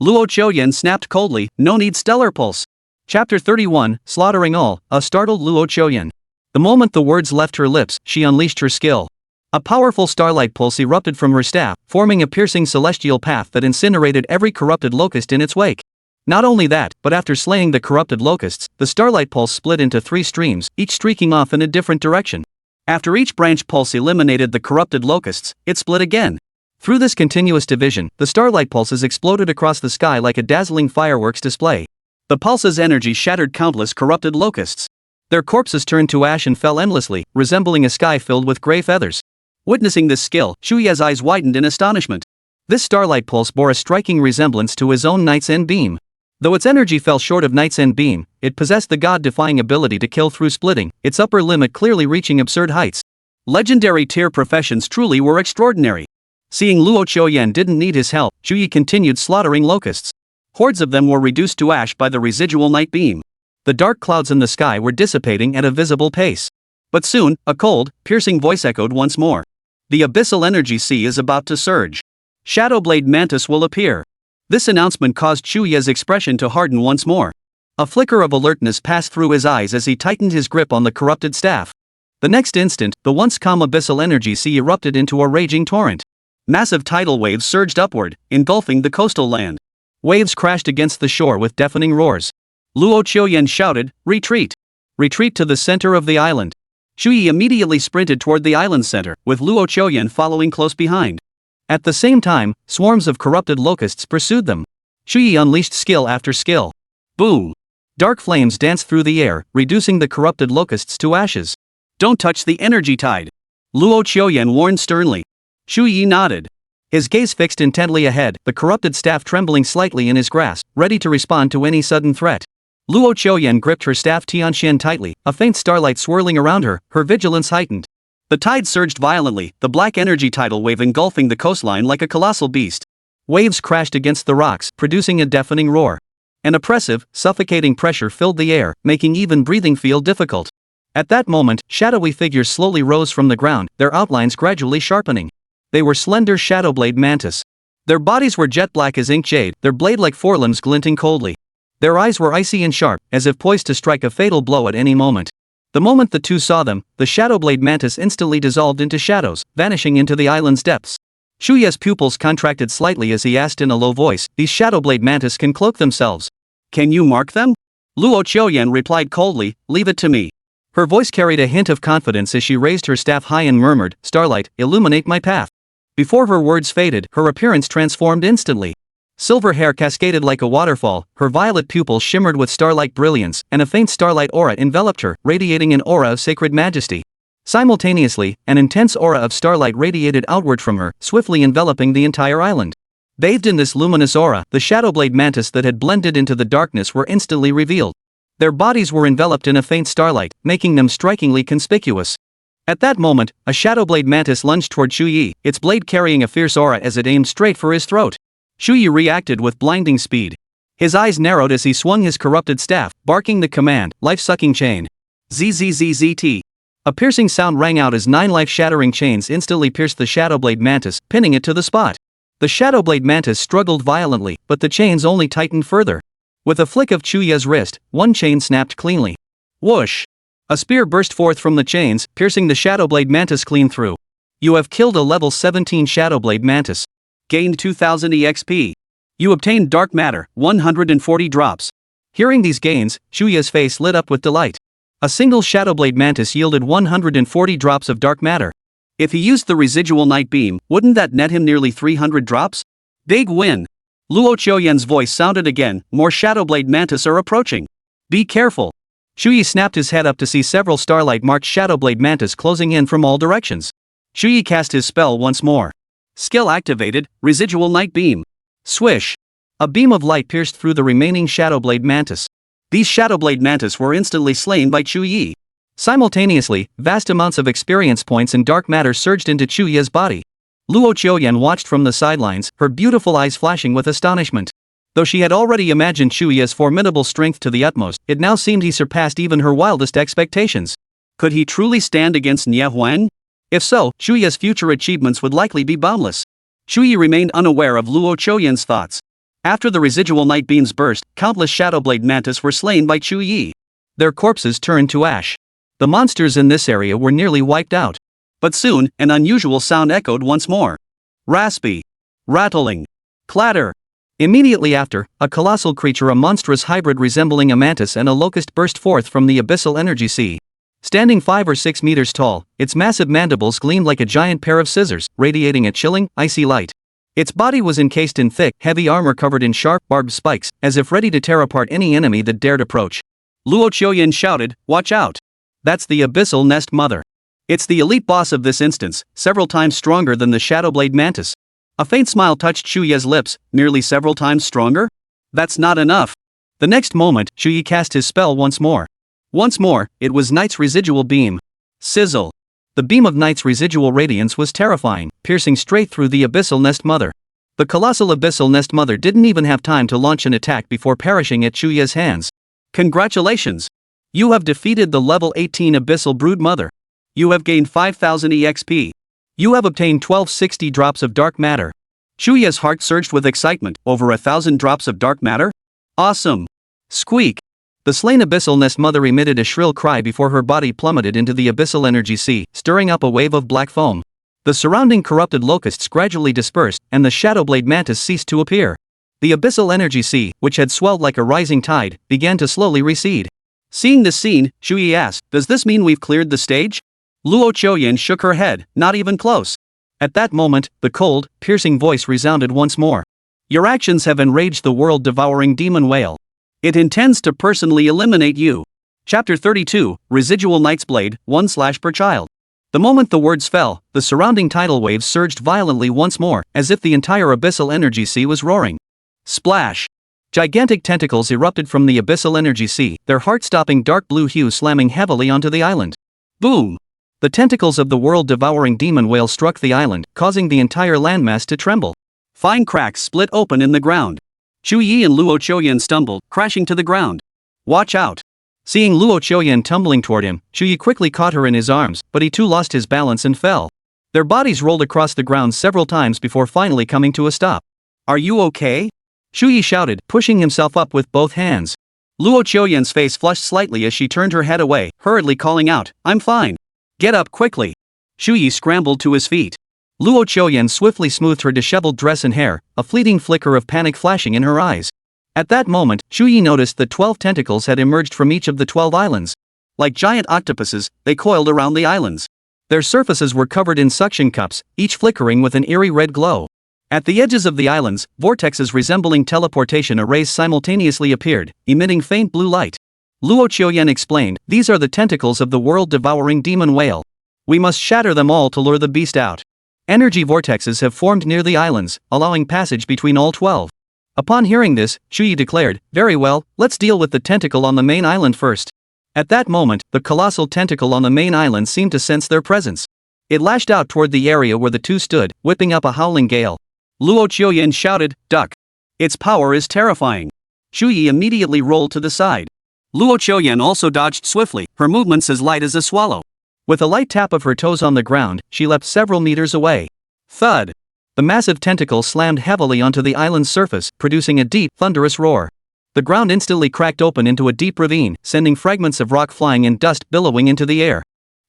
Luo Qiuyan snapped coldly, "No need, Stellar Pulse." Chapter 31, Slaughtering All, a startled Luo Qiuyan. The moment the words left her lips, she unleashed her skill. A powerful starlight pulse erupted from her staff, forming a piercing celestial path that incinerated every corrupted locust in its wake. Not only that, but after slaying the corrupted locusts, the starlight pulse split into 3 streams, each streaking off in a different direction. After each branch pulse eliminated the corrupted locusts, it split again. Through this continuous division, the starlight pulses exploded across the sky like a dazzling fireworks display. The pulse's energy shattered countless corrupted locusts. Their corpses turned to ash and fell endlessly, resembling a sky filled with gray feathers. Witnessing this skill, Chu Ye's eyes widened in astonishment. This starlight pulse bore a striking resemblance to his own Night's End beam. Though its energy fell short of Night's End beam, it possessed the god-defying ability to kill through splitting, its upper limit clearly reaching absurd heights. Legendary tier professions truly were extraordinary. Seeing Luo Qiuyan didn't need his help, Chu Ye continued slaughtering locusts. Hordes of them were reduced to ash by the residual night beam. The dark clouds in the sky were dissipating at a visible pace. But soon, a cold, piercing voice echoed once more. "The abyssal energy sea is about to surge. Shadowblade Mantis will appear." This announcement caused Chu Ye's expression to harden once more. A flicker of alertness passed through his eyes as he tightened his grip on the corrupted staff. The next instant, the once calm abyssal energy sea erupted into a raging torrent. Massive tidal waves surged upward, engulfing the coastal land. Waves crashed against the shore with deafening roars. Luo Qiuyan shouted, "Retreat! Retreat to the center of the island." Chu Ye immediately sprinted toward the island center, with Luo Qiuyan following close behind. At the same time, swarms of corrupted locusts pursued them. Chu Ye unleashed skill after skill. Boom! Dark flames danced through the air, reducing the corrupted locusts to ashes. "Don't touch the energy tide," Luo Qiuyan warned sternly. Chu Ye nodded. His gaze fixed intently ahead, the corrupted staff trembling slightly in his grasp, ready to respond to any sudden threat. Luo Qiuyan gripped her staff Tianxian tightly, a faint starlight swirling around her, her vigilance heightened. The tide surged violently, the black energy tidal wave engulfing the coastline like a colossal beast. Waves crashed against the rocks, producing a deafening roar. An oppressive, suffocating pressure filled the air, making even breathing feel difficult. At that moment, shadowy figures slowly rose from the ground, their outlines gradually sharpening. They were slender shadowblade mantis. Their bodies were jet black as ink jade, their blade-like forelimbs glinting coldly. Their eyes were icy and sharp, as if poised to strike a fatal blow at any moment. The moment the two saw them, the shadowblade mantis instantly dissolved into shadows, vanishing into the island's depths. Chu Ye's pupils contracted slightly as he asked in a low voice, "These shadowblade mantis can cloak themselves. Can you mark them?" Luo Qiuyan replied coldly, "Leave it to me." Her voice carried a hint of confidence as she raised her staff high and murmured, "Starlight, illuminate my path." Before her words faded, her appearance transformed instantly. Silver hair cascaded like a waterfall, her violet pupils shimmered with starlight brilliance, and a faint starlight aura enveloped her, radiating an aura of sacred majesty. Simultaneously, an intense aura of starlight radiated outward from her, swiftly enveloping the entire island. Bathed in this luminous aura, the shadowblade mantis that had blended into the darkness were instantly revealed. Their bodies were enveloped in a faint starlight, making them strikingly conspicuous. At that moment, a shadowblade mantis lunged toward Chu Ye, its blade carrying a fierce aura as it aimed straight for his throat. Chu Ye reacted with blinding speed. His eyes narrowed as he swung his corrupted staff, barking the command, "Life-sucking chain." ZZZZT. A piercing sound rang out as 9 life-shattering chains instantly pierced the shadowblade mantis, pinning it to the spot. The shadowblade mantis struggled violently, but the chains only tightened further. With a flick of Chu Ye's wrist, one chain snapped cleanly. Whoosh! A spear burst forth from the chains, piercing the shadowblade mantis clean through. You have killed a level 17 shadowblade mantis. Gained 2000 EXP. You obtained dark matter, 140 drops. Hearing these gains, Chu Ye's face lit up with delight. A single shadowblade mantis yielded 140 drops of dark matter. If he used the residual night beam, wouldn't that net him nearly 300 drops? Big win! Luo Qiuyan's voice sounded again, "More shadowblade mantis are approaching. Be careful." Chu Ye snapped his head up to see several starlight-marked shadowblade mantis closing in from all directions. Chu Ye cast his spell once more. Skill activated, residual night beam. Swish! A beam of light pierced through the remaining shadowblade mantis. These shadowblade mantis were instantly slain by Chu Ye. Simultaneously, vast amounts of experience points and dark matter surged into Chu Ye's body. Luo Qiuyan watched from the sidelines, her beautiful eyes flashing with astonishment. Though she had already imagined Chu Ye's formidable strength to the utmost, it now seemed he surpassed even her wildest expectations. Could he truly stand against Nie Huang? If so, Chu Ye's future achievements would likely be boundless. Chu Ye remained unaware of Luo Qiuyan's thoughts. After the residual night beams burst, countless Shadowblade mantis were slain by Chu Ye. Their corpses turned to ash. The monsters in this area were nearly wiped out. But soon, an unusual sound echoed once more. Raspy. Rattling. Clatter. Immediately after, a colossal creature, a monstrous hybrid resembling a mantis and a locust, burst forth from the abyssal energy sea. Standing 5 or 6 meters tall, its massive mandibles gleamed like a giant pair of scissors, radiating a chilling, icy light. Its body was encased in thick, heavy armor covered in sharp, barbed spikes, as if ready to tear apart any enemy that dared approach. Luo Qiuyan shouted, "Watch out! That's the abyssal nest mother. It's the elite boss of this instance, several times stronger than the Shadowblade mantis." A faint smile touched Chu Ye's lips. Nearly several times stronger? That's not enough. The next moment, Chu Ye cast his spell once more. Once more, it was Night's residual beam. Sizzle. The beam of Night's residual radiance was terrifying, piercing straight through the abyssal nest mother. The colossal abyssal nest mother didn't even have time to launch an attack before perishing at Chu Ye's hands. Congratulations! You have defeated the level 18 abyssal brood mother. You have gained 5000 EXP. You have obtained 1260 drops of dark matter. Chu Ye's heart surged with excitement. Over 1000 drops of dark matter? Awesome! Squeak! The slain abyssal nest mother emitted a shrill cry before her body plummeted into the abyssal energy sea, stirring up a wave of black foam. The surrounding corrupted locusts gradually dispersed, and the Shadowblade mantis ceased to appear. The abyssal energy sea, which had swelled like a rising tide, began to slowly recede. Seeing this scene, Chu Ye asked, "Does this mean we've cleared the stage?" Luo Qiuyan shook her head, "Not even close." At that moment, the cold, piercing voice resounded once more. "Your actions have enraged the world-devouring demon whale. It intends to personally eliminate you." Chapter 32, Residual Knight's Blade, 1/ per child. The moment the words fell, the surrounding tidal waves surged violently once more, as if the entire abyssal energy sea was roaring. Splash! Gigantic tentacles erupted from the abyssal energy sea, their heart-stopping dark blue hue slamming heavily onto the island. Boom! The tentacles of the world-devouring demon whale struck the island, causing the entire landmass to tremble. Fine cracks split open in the ground. Chu Ye and Luo Qiuyan stumbled, crashing to the ground. "Watch out!" Seeing Luo Qiuyan tumbling toward him, Chu Ye quickly caught her in his arms, but he too lost his balance and fell. Their bodies rolled across the ground several times before finally coming to a stop. "Are you okay?" Chu Ye shouted, pushing himself up with both hands. Luo Qiuyan's face flushed slightly as she turned her head away, hurriedly calling out, "I'm fine. Get up quickly." Chu Ye scrambled to his feet. Luo Qiuyan swiftly smoothed her disheveled dress and hair, a fleeting flicker of panic flashing in her eyes. At that moment, Chu Ye noticed that 12 tentacles had emerged from each of the 12 islands. Like giant octopuses, they coiled around the islands. Their surfaces were covered in suction cups, each flickering with an eerie red glow. At the edges of the islands, vortexes resembling teleportation arrays simultaneously appeared, emitting faint blue light. Luo Qiuyan explained, "These are the tentacles of the world-devouring demon whale. We must shatter them all to lure the beast out." Energy vortexes have formed near the islands, allowing passage between all 12. Upon hearing this, Chu Ye declared, "Very well, let's deal with the tentacle on the main island first." At that moment, the colossal tentacle on the main island seemed to sense their presence. It lashed out toward the area where the two stood, whipping up a howling gale. Luo Qiuyan shouted, "Duck! Its power is terrifying." Chu Ye immediately rolled to the side. Luo Qiuyan also dodged swiftly, her movements as light as a swallow. With a light tap of her toes on the ground, she leapt several meters away. Thud! The massive tentacle slammed heavily onto the island's surface, producing a deep, thunderous roar. The ground instantly cracked open into a deep ravine, sending fragments of rock flying and dust billowing into the air.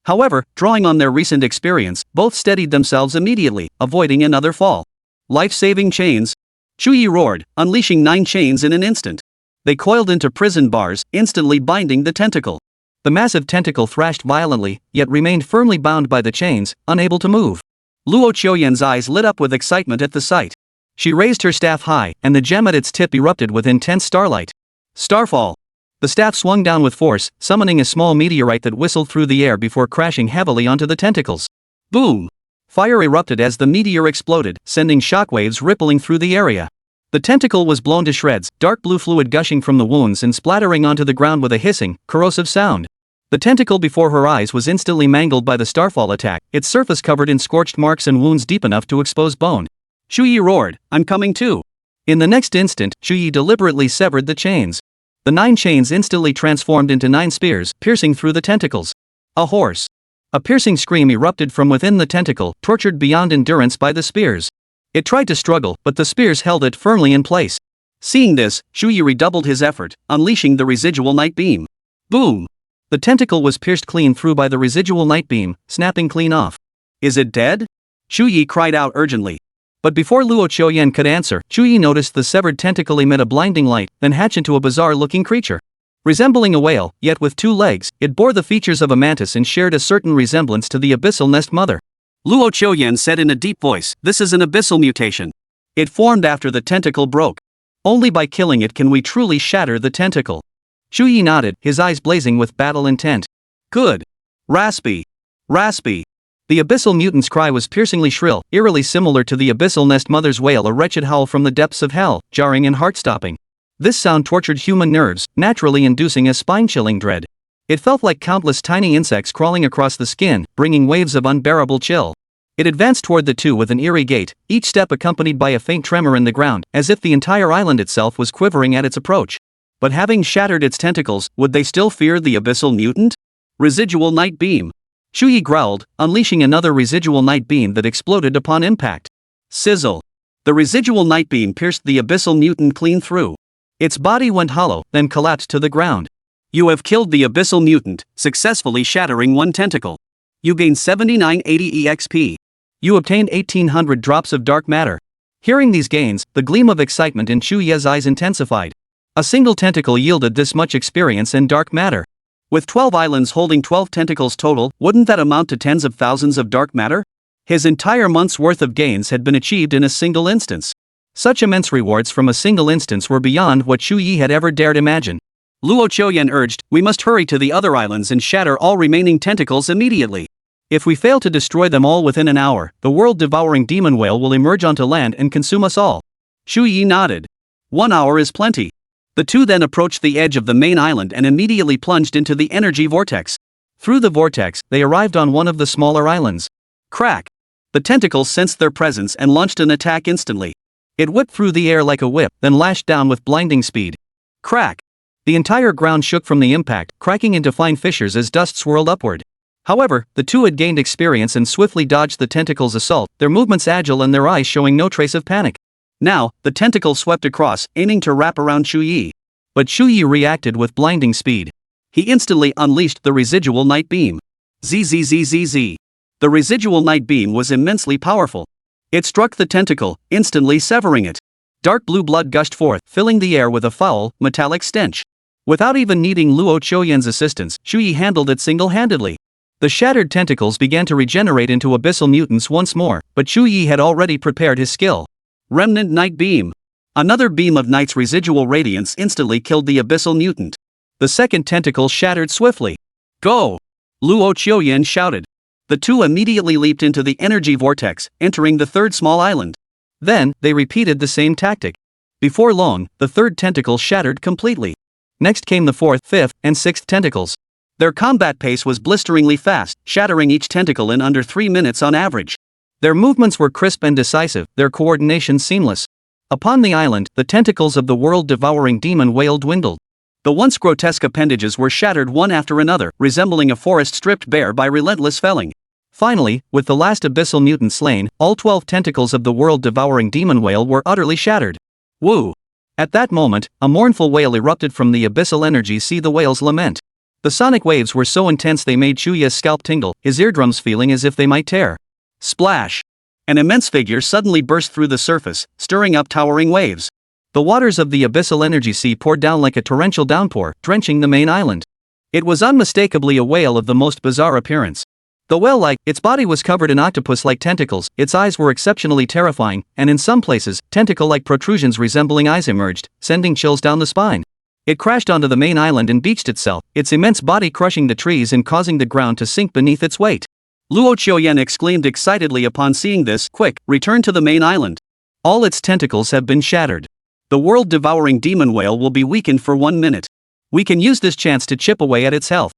However, drawing on their recent experience, both steadied themselves immediately, avoiding another fall. Life-saving chains! Chu Ye roared, unleashing 9 chains in an instant. They coiled into prison bars, instantly binding the tentacle. The massive tentacle thrashed violently, yet remained firmly bound by the chains, unable to move. Luo Qiuyan's eyes lit up with excitement at the sight. She raised her staff high, and the gem at its tip erupted with intense starlight. Starfall! The staff swung down with force, summoning a small meteorite that whistled through the air before crashing heavily onto the tentacles. Boom! Fire erupted as the meteor exploded, sending shockwaves rippling through the area. The tentacle was blown to shreds, dark blue fluid gushing from the wounds and splattering onto the ground with a hissing, corrosive sound. The tentacle before her eyes was instantly mangled by the starfall attack, its surface covered in scorched marks and wounds deep enough to expose bone. Chu Ye roared, "I'm coming too." In the next instant, Chu Ye deliberately severed the chains. The 9 chains instantly transformed into 9 spears, piercing through the tentacles. A horse. A piercing scream erupted from within the tentacle, tortured beyond endurance by the spears. It tried to struggle, but the spears held it firmly in place. Seeing this, Chu Ye redoubled his effort, unleashing the residual night beam. Boom! The tentacle was pierced clean through by the residual night beam, snapping clean off. "Is it dead?" Chu Ye cried out urgently. But before Luo Qiuyan could answer, Chu Ye noticed the severed tentacle emit a blinding light, then hatch into a bizarre-looking creature. Resembling a whale, yet with 2 legs, it bore the features of a mantis and shared a certain resemblance to the abyssal nest mother. Luo Qiuyan said in a deep voice, "This is an abyssal mutation. It formed after the tentacle broke. Only by killing it can we truly shatter the tentacle." Chu Ye nodded, his eyes blazing with battle intent. "Good. Raspy. Raspy." The abyssal mutant's cry was piercingly shrill, eerily similar to the abyssal nest mother's wail, a wretched howl from the depths of hell, jarring and heart-stopping. This sound tortured human nerves, naturally inducing a spine-chilling dread. It felt like countless tiny insects crawling across the skin, bringing waves of unbearable chill. It advanced toward the two with an eerie gait, each step accompanied by a faint tremor in the ground, as if the entire island itself was quivering at its approach. But having shattered its tentacles, would they still fear the abyssal mutant? Residual night beam. Chu Ye growled, unleashing another residual night beam that exploded upon impact. Sizzle. The residual night beam pierced the abyssal mutant clean through. Its body went hollow, then collapsed to the ground. You have killed the abyssal mutant, successfully shattering 1 tentacle. You gain 7980 EXP. You obtained 1800 drops of dark matter. Hearing these gains, the gleam of excitement in Chu Ye's eyes intensified. A single tentacle yielded this much experience and dark matter. With 12 islands holding 12 tentacles total, wouldn't that amount to tens of thousands of dark matter? His entire month's worth of gains had been achieved in a single instance. Such immense rewards from a single instance were beyond what Chu Ye had ever dared imagine. Luo Qiuyan urged, "We must hurry to the other islands and shatter all remaining tentacles immediately. If we fail to destroy them all within an hour, the world-devouring demon whale will emerge onto land and consume us all." Chu Ye nodded. 1 hour is plenty. The two then approached the edge of the main island and immediately plunged into the energy vortex. Through the vortex, they arrived on one of the smaller islands. Crack! The tentacles sensed their presence and launched an attack instantly. It whipped through the air like a whip, then lashed down with blinding speed. Crack! The entire ground shook from the impact, cracking into fine fissures as dust swirled upward. However, the two had gained experience and swiftly dodged the tentacles' assault, their movements agile and their eyes showing no trace of panic. Now, the tentacle swept across, aiming to wrap around Chu Ye. But Chu Ye reacted with blinding speed. He instantly unleashed the residual night beam. Zzzzz. The residual night beam was immensely powerful. It struck the tentacle, instantly severing it. Dark blue blood gushed forth, filling the air with a foul, metallic stench. Without even needing Luo Qiuyan's assistance, Chu Ye handled it single-handedly. The shattered tentacles began to regenerate into abyssal mutants once more, but Chu Ye had already prepared his skill. Remnant Night Beam. Another beam of night's residual radiance instantly killed the abyssal mutant. The second tentacle shattered swiftly. Go! Luo Qiuyan shouted. The two immediately leaped into the energy vortex, entering the third small island. Then, they repeated the same tactic. Before long, the third tentacle shattered completely. Next came the fourth, fifth, and sixth tentacles. Their combat pace was blisteringly fast, shattering each tentacle in under 3 minutes on average. Their movements were crisp and decisive, their coordination seamless. Upon the island, the tentacles of the world-devouring demon whale dwindled. The once grotesque appendages were shattered one after another, resembling a forest stripped bare by relentless felling. Finally, with the last abyssal mutant slain, all 12 tentacles of the world-devouring demon whale were utterly shattered. Woo! At that moment, a mournful wail erupted from the abyssal energy. See the whale's lament. The sonic waves were so intense they made Chu Ye's scalp tingle, his eardrums feeling as if they might tear. Splash! An immense figure suddenly burst through the surface, stirring up towering waves. The waters of the abyssal energy sea poured down like a torrential downpour, drenching the main island. It was unmistakably a whale of the most bizarre appearance. The whale-like, its body was covered in octopus-like tentacles, its eyes were exceptionally terrifying, and in some places, tentacle-like protrusions resembling eyes emerged, sending chills down the spine. It crashed onto the main island and beached itself, its immense body crushing the trees and causing the ground to sink beneath its weight. Luo Qiuyan exclaimed excitedly upon seeing this. Quick, return to the main island. All its tentacles have been shattered. The world-devouring demon whale will be weakened for 1 minute. We can use this chance to chip away at its health.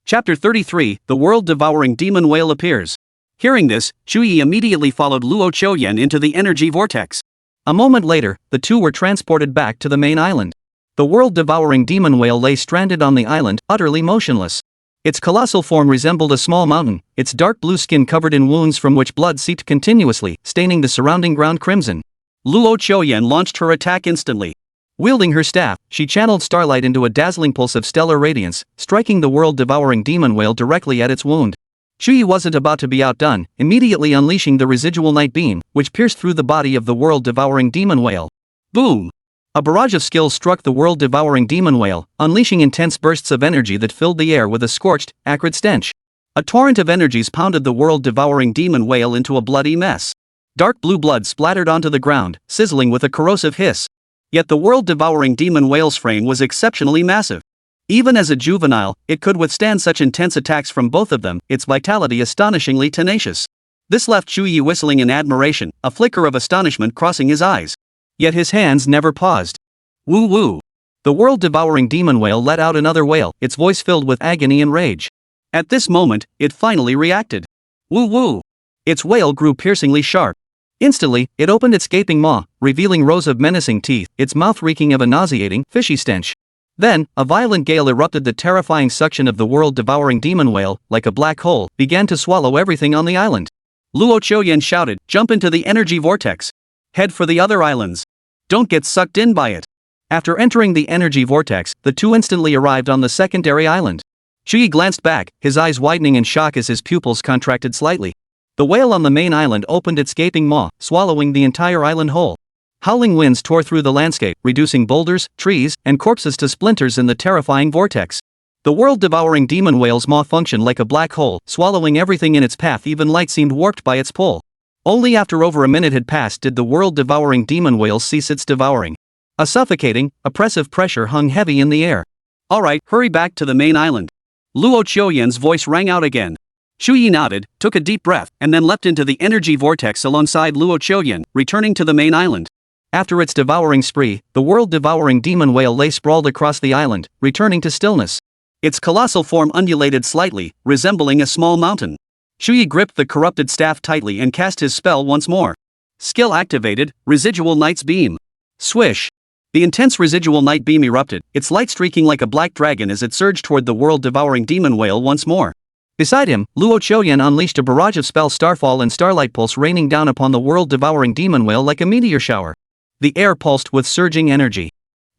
Chapter 33, The World-Devouring Demon Whale Appears. Hearing this, Chu Ye immediately followed Luo Qiuyan into the energy vortex. A moment later, the two were transported back to the main island. The world-devouring demon whale lay stranded on the island, utterly motionless. Its colossal form resembled a small mountain, its dark blue skin covered in wounds from which blood seeped continuously, staining the surrounding ground crimson. Luo Qiuyan launched her attack instantly. Wielding her staff, she channeled starlight into a dazzling pulse of stellar radiance, striking the world-devouring demon whale directly at its wound. Chu Ye wasn't about to be outdone, immediately unleashing the residual night beam, which pierced through the body of the world-devouring demon whale. Boom! A barrage of skills struck the world-devouring demon whale, unleashing intense bursts of energy that filled the air with a scorched, acrid stench. A torrent of energies pounded the world-devouring demon whale into a bloody mess. Dark blue blood splattered onto the ground, sizzling with a corrosive hiss. Yet the world-devouring demon whale's frame was exceptionally massive. Even as a juvenile, it could withstand such intense attacks from both of them, its vitality astonishingly tenacious. This left Chu Ye whistling in admiration, a flicker of astonishment crossing his eyes. Yet his hands never paused. Woo woo! The world-devouring demon whale let out another wail, its voice filled with agony and rage. At this moment, it finally reacted. Woo woo! Its wail grew piercingly sharp. Instantly, it opened its gaping maw, revealing rows of menacing teeth, its mouth reeking of a nauseating, fishy stench. Then, a violent gale erupted. The terrifying suction of the world-devouring demon whale, like a black hole, began to swallow everything on the island. Luo Qiuyan shouted, "Jump into the energy vortex! Head for the other islands! Don't get sucked in by it!" After entering the energy vortex, the two instantly arrived on the secondary island. Chu Ye glanced back, his eyes widening in shock as his pupils contracted slightly. The whale on the main island opened its gaping maw, swallowing the entire island whole. Howling winds tore through the landscape, reducing boulders, trees, and corpses to splinters in the terrifying vortex. The world-devouring demon whale's maw functioned like a black hole, swallowing everything in its path. Even light seemed warped by its pull. Only after over a minute had passed did the world-devouring demon whale cease its devouring. A suffocating, oppressive pressure hung heavy in the air. "Alright, hurry back to the main island." Luo Qiuyan's voice rang out again. Chu Ye nodded, took a deep breath, and then leapt into the energy vortex alongside Luo Qiuyan, returning to the main island. After its devouring spree, the world-devouring demon whale lay sprawled across the island, returning to stillness. Its colossal form undulated slightly, resembling a small mountain. Chu Ye gripped the corrupted staff tightly and cast his spell once more. Skill activated, Residual Night's Beam. Swish! The intense residual night beam erupted, its light streaking like a black dragon as it surged toward the world-devouring demon whale once more. Beside him, Luo Qiuyan unleashed a barrage of spell starfall and starlight pulse raining down upon the world-devouring demon whale like a meteor shower. The air pulsed with surging energy.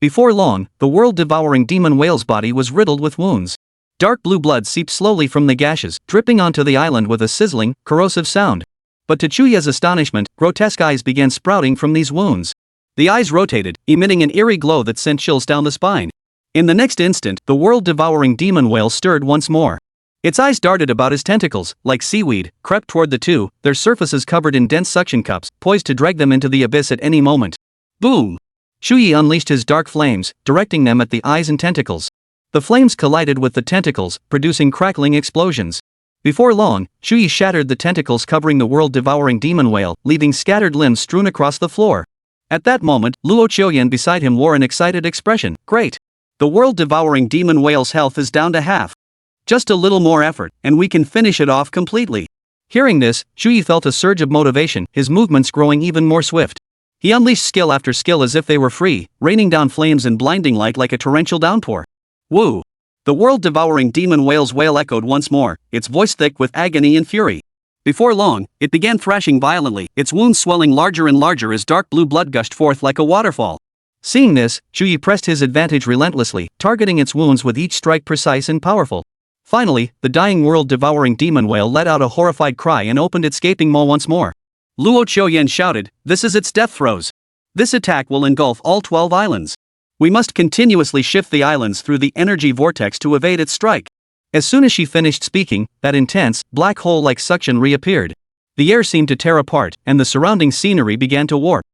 Before long, the world-devouring demon whale's body was riddled with wounds. Dark blue blood seeped slowly from the gashes, dripping onto the island with a sizzling, corrosive sound. But to Chu Ye's astonishment, grotesque eyes began sprouting from these wounds. The eyes rotated, emitting an eerie glow that sent chills down the spine. In the next instant, the world-devouring demon whale stirred once more. Its eyes darted about as tentacles, like seaweed, crept toward the two, their surfaces covered in dense suction cups, poised to drag them into the abyss at any moment. Boom! Chu Ye unleashed his dark flames, directing them at the eyes and tentacles. The flames collided with the tentacles, producing crackling explosions. Before long, Chu Ye shattered the tentacles covering the world-devouring demon whale, leaving scattered limbs strewn across the floor. At that moment, Luo Qiuyan beside him wore an excited expression. "Great! The world-devouring demon whale's health is down to half. Just a little more effort, and we can finish it off completely." Hearing this, Chu Ye felt a surge of motivation, his movements growing even more swift. He unleashed skill after skill as if they were free, raining down flames and blinding light like a torrential downpour. Woo! The world-devouring demon whale's wail echoed once more, its voice thick with agony and fury. Before long, it began thrashing violently, its wounds swelling larger and larger as dark blue blood gushed forth like a waterfall. Seeing this, Chu Ye pressed his advantage relentlessly, targeting its wounds with each strike precise and powerful. Finally, the dying world-devouring demon whale let out a horrified cry and opened its gaping maw once more. Luo Qiuyan shouted, "This is its death throes. This attack will engulf all 12 islands. We must continuously shift the islands through the energy vortex to evade its strike." As soon as she finished speaking, that intense, black hole-like suction reappeared. The air seemed to tear apart, and the surrounding scenery began to warp.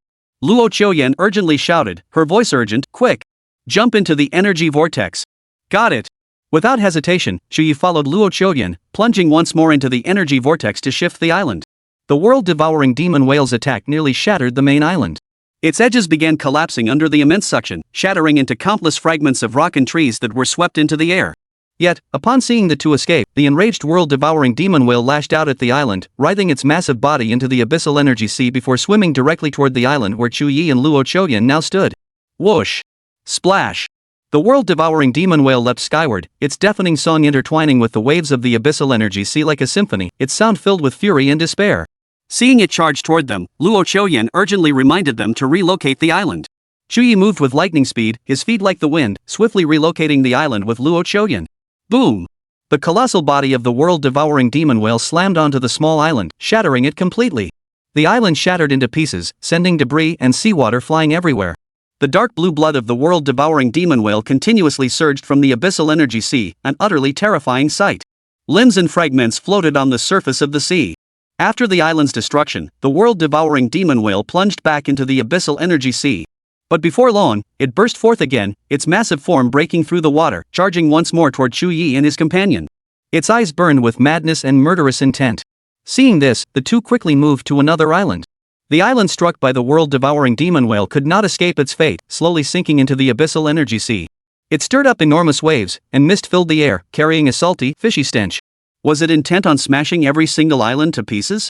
Luo Qiuyan urgently shouted, her voice urgent, "Quick! Jump into the energy vortex." "Got it." Without hesitation, Chu Ye followed Luo Qiuyan, plunging once more into the energy vortex to shift the island. The world-devouring demon whale's attack nearly shattered the main island. Its edges began collapsing under the immense suction, shattering into countless fragments of rock and trees that were swept into the air. Yet, upon seeing the two escape, the enraged world-devouring demon whale lashed out at the island, writhing its massive body into the abyssal energy sea before swimming directly toward the island where Chu Ye and Luo Choyan now stood. Whoosh! Splash! The world-devouring demon whale leapt skyward, its deafening song intertwining with the waves of the abyssal energy sea like a symphony, its sound filled with fury and despair. Seeing it charge toward them, Luo Choyan urgently reminded them to relocate the island. Chu Ye moved with lightning speed, his feet like the wind, swiftly relocating the island with Luo Choyan. Boom! The colossal body of the world-devouring demon whale slammed onto the small island, shattering it completely. The island shattered into pieces, sending debris and seawater flying everywhere. The dark blue blood of the world-devouring demon whale continuously surged from the abyssal energy sea, an utterly terrifying sight. Limbs and fragments floated on the surface of the sea. After the island's destruction, the world-devouring demon whale plunged back into the abyssal energy sea. But before long, it burst forth again, its massive form breaking through the water, charging once more toward Chu Ye and his companion. Its eyes burned with madness and murderous intent. Seeing this, the two quickly moved to another island. The island struck by the world-devouring demon whale could not escape its fate, slowly sinking into the abyssal energy sea. It stirred up enormous waves, and mist filled the air, carrying a salty, fishy stench. Was it intent on smashing every single island to pieces?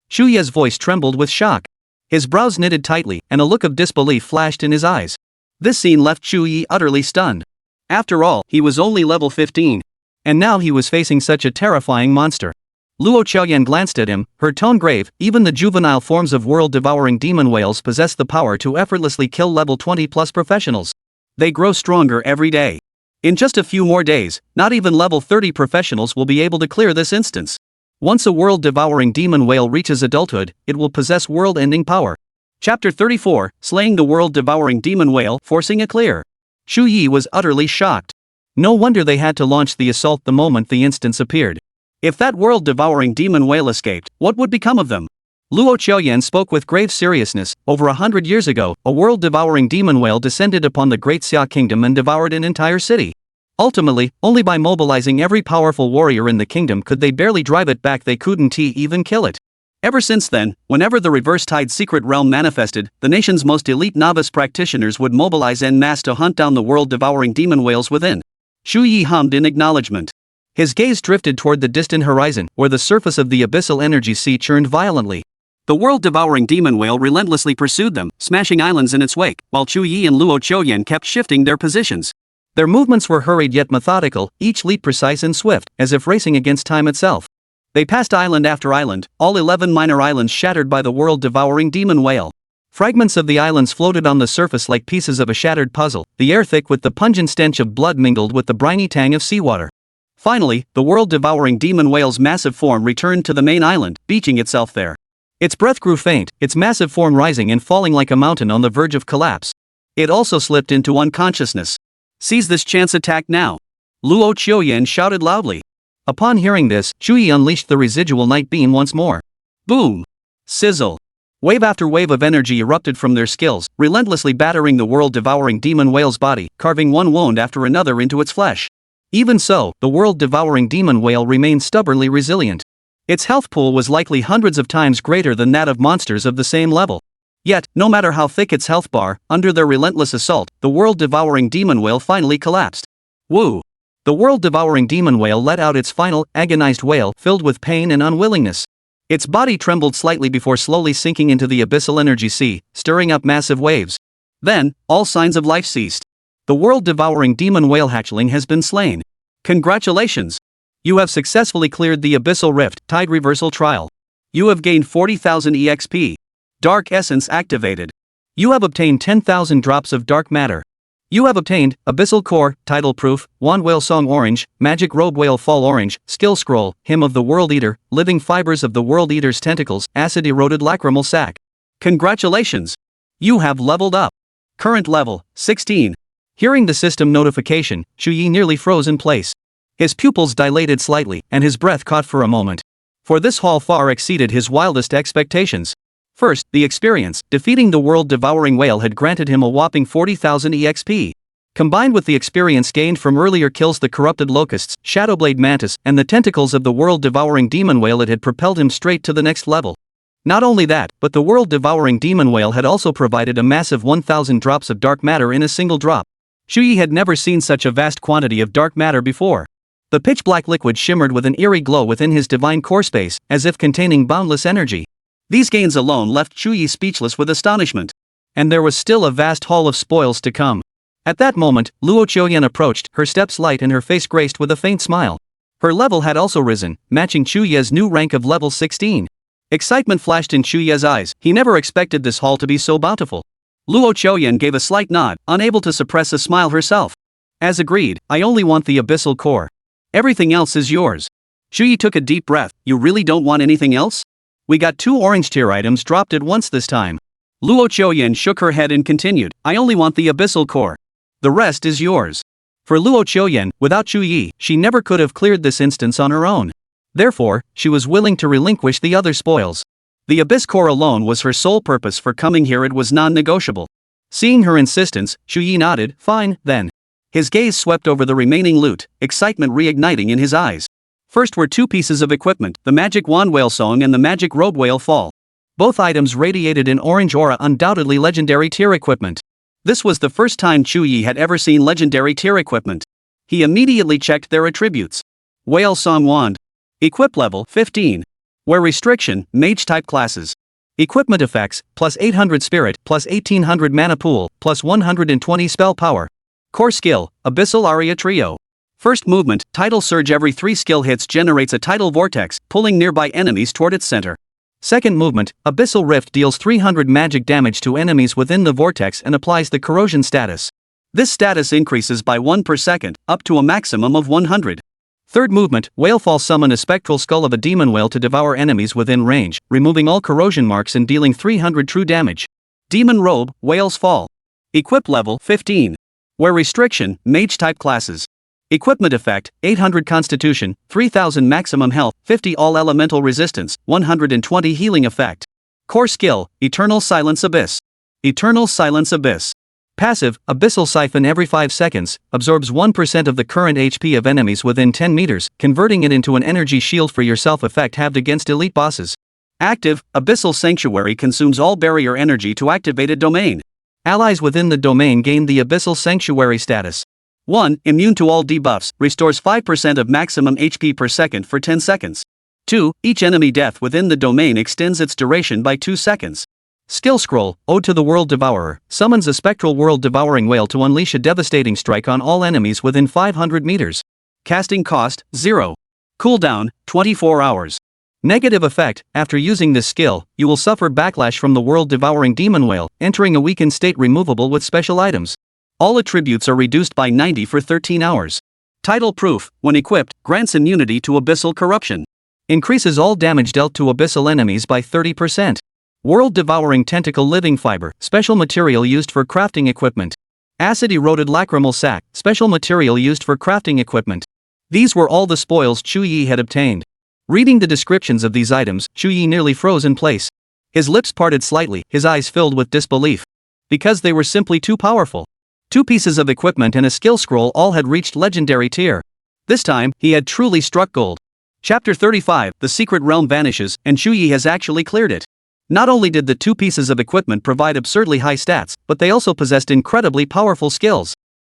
Chu Ye's voice trembled with shock. His brows knitted tightly, and a look of disbelief flashed in his eyes. This scene left Chu Ye utterly stunned. After all, he was only level 15. And now he was facing such a terrifying monster. Luo Choyan glanced at him, her tone grave. Even the juvenile forms of world-devouring demon whales possess the power to effortlessly kill level 20+ professionals. They grow stronger every day. In just a few more days, not even level 30 professionals will be able to clear this instance. Once a world-devouring demon whale reaches adulthood, it will possess world-ending power. Chapter 34, Slaying the World-Devouring Demon Whale, Forcing a Clear. Chu Ye was utterly shocked. No wonder they had to launch the assault the moment the instance appeared. If that world-devouring demon whale escaped, what would become of them? Luo Choyan spoke with grave seriousness. Over 100 years ago, a world-devouring demon whale descended upon the Great Xia Kingdom and devoured an entire city. Ultimately, only by mobilizing every powerful warrior in the kingdom could they barely drive it back. They couldn't even kill it. Ever since then, whenever the reverse tide secret realm manifested, the nation's most elite novice practitioners would mobilize en masse to hunt down the world-devouring demon whales within. Chu Ye hummed in acknowledgement. His gaze drifted toward the distant horizon, where the surface of the abyssal energy sea churned violently. The world-devouring demon whale relentlessly pursued them, smashing islands in its wake, while Chu Ye and Luo Choyan kept shifting their positions. Their movements were hurried yet methodical, each leap precise and swift, as if racing against time itself. They passed island after island, all 11 minor islands shattered by the world-devouring demon whale. Fragments of the islands floated on the surface like pieces of a shattered puzzle, the air thick with the pungent stench of blood mingled with the briny tang of seawater. Finally, the world-devouring demon whale's massive form returned to the main island, beaching itself there. Its breath grew faint, its massive form rising and falling like a mountain on the verge of collapse. It also slipped into unconsciousness. Seize this chance attack now! Luo Choyan shouted loudly. Upon hearing this, Chu Ye unleashed the residual night beam once more. Boom! Sizzle! Wave after wave of energy erupted from their skills, relentlessly battering the world-devouring demon whale's body, carving one wound after another into its flesh. Even so, the world-devouring demon whale remained stubbornly resilient. Its health pool was likely hundreds of times greater than that of monsters of the same level. Yet, no matter how thick its health bar, under their relentless assault, the world-devouring demon whale finally collapsed. Woo! The world-devouring demon whale let out its final, agonized wail, filled with pain and unwillingness. Its body trembled slightly before slowly sinking into the abyssal energy sea, stirring up massive waves. Then, all signs of life ceased. The world-devouring demon whale hatchling has been slain. Congratulations! You have successfully cleared the abyssal rift, tide reversal trial. You have gained 40,000 EXP. Dark Essence activated. You have obtained 10,000 drops of dark matter. You have obtained Abyssal Core, Title Proof, Wand Whale Song Orange, Magic Robe Whale Fall Orange, Skill Scroll, Hymn of the World Eater, Living Fibers of the World Eater's Tentacles, Acid Eroded Lacrimal Sac. Congratulations! You have leveled up. Current level, 16. Hearing the system notification, Chu Ye nearly froze in place. His pupils dilated slightly, and his breath caught for a moment. For this haul far exceeded his wildest expectations. First, the experience, defeating the world-devouring whale had granted him a whopping 40,000 EXP. Combined with the experience gained from earlier kills the corrupted locusts, Shadowblade Mantis, and the tentacles of the world-devouring demon whale, it had propelled him straight to the next level. Not only that, but the world-devouring demon whale had also provided a massive 1,000 drops of dark matter in a single drop. Chu Ye had never seen such a vast quantity of dark matter before. The pitch-black liquid shimmered with an eerie glow within his divine core space, as if containing boundless energy. These gains alone left Chu Ye speechless with astonishment. And there was still a vast haul of spoils to come. At that moment, Luo Qiuyan approached, her steps light and her face graced with a faint smile. Her level had also risen, matching Chu Ye's new rank of level 16. Excitement flashed in Chu Ye's eyes. He never expected this haul to be so bountiful. Luo Qiuyan gave a slight nod, unable to suppress a smile herself. As agreed, I only want the abyssal core. Everything else is yours. Chu Ye took a deep breath. You really don't want anything else? We got 2 orange tier items dropped at once this time. Luo Qiuyan shook her head and continued, I only want the abyssal core. The rest is yours. For Luo Qiuyan, without Chu Ye, she never could have cleared this instance on her own. Therefore, she was willing to relinquish the other spoils. The abyss core alone was her sole purpose for coming here. It was non-negotiable. Seeing her insistence, Chu Ye nodded, fine, then. His gaze swept over the remaining loot, excitement reigniting in his eyes. First were 2 pieces of equipment, the magic wand whale song and the magic robe whale fall. Both items radiated an orange aura, undoubtedly legendary tier equipment. This was the first time Chu Ye had ever seen legendary tier equipment. He immediately checked their attributes. Whale song wand. Equip level 15. Wear restriction, mage type classes. Equipment effects, plus 800 spirit, plus 1800 mana pool, plus 120 spell power. Core skill, Abyssal Aria Trio. First movement, tidal surge. Every 3 skill hits generates a tidal vortex, pulling nearby enemies toward its center. Second movement, Abyssal Rift deals 300 magic damage to enemies within the vortex and applies the corrosion status. This status increases by 1 per second, up to a maximum of 100. Third movement, Whalefall. Summon a spectral skull of a demon whale to devour enemies within range, removing all corrosion marks and dealing 300 true damage. Demon Robe, Whale's Fall. Equip level 15. Wear restriction, mage type classes. Equipment effect, 800 constitution, 3000 maximum health, 50 all elemental resistance, 120 healing effect. Core skill, Eternal Silence Abyss. Eternal Silence Abyss. Passive, Abyssal Siphon. Every 5 seconds, absorbs 1% of the current HP of enemies within 10 meters, converting it into an energy shield for yourself. Effect halved against elite bosses. Active, Abyssal Sanctuary consumes all barrier energy to activate a domain. Allies within the domain gain the Abyssal Sanctuary status. 1. Immune to all debuffs, restores 5% of maximum HP per second for 10 seconds. 2. Each enemy death within the domain extends its duration by 2 seconds. Skill scroll, Ode to the World Devourer, summons a spectral world devouring whale to unleash a devastating strike on all enemies within 500 meters. Casting cost, 0. Cooldown, 24 hours. Negative effect, after using this skill, you will suffer backlash from the world-devouring demon whale, entering a weakened state removable with special items. All attributes are reduced by 90 for 13 hours. Tidal Proof, when equipped, grants immunity to abyssal corruption. Increases all damage dealt to abyssal enemies by 30%. World-devouring tentacle living fiber, special material used for crafting equipment. Acid-eroded lacrimal sac, special material used for crafting equipment. These were all the spoils Chu Ye had obtained. Reading the descriptions of these items, Chu Ye nearly froze in place. His lips parted slightly, his eyes filled with disbelief. Because they were simply too powerful. 2 pieces of equipment and a skill scroll all had reached legendary tier. This time, he had truly struck gold. Chapter 35, The Secret Realm vanishes, and Chu Ye has actually cleared it. Not only did the 2 pieces of equipment provide absurdly high stats, but they also possessed incredibly powerful skills.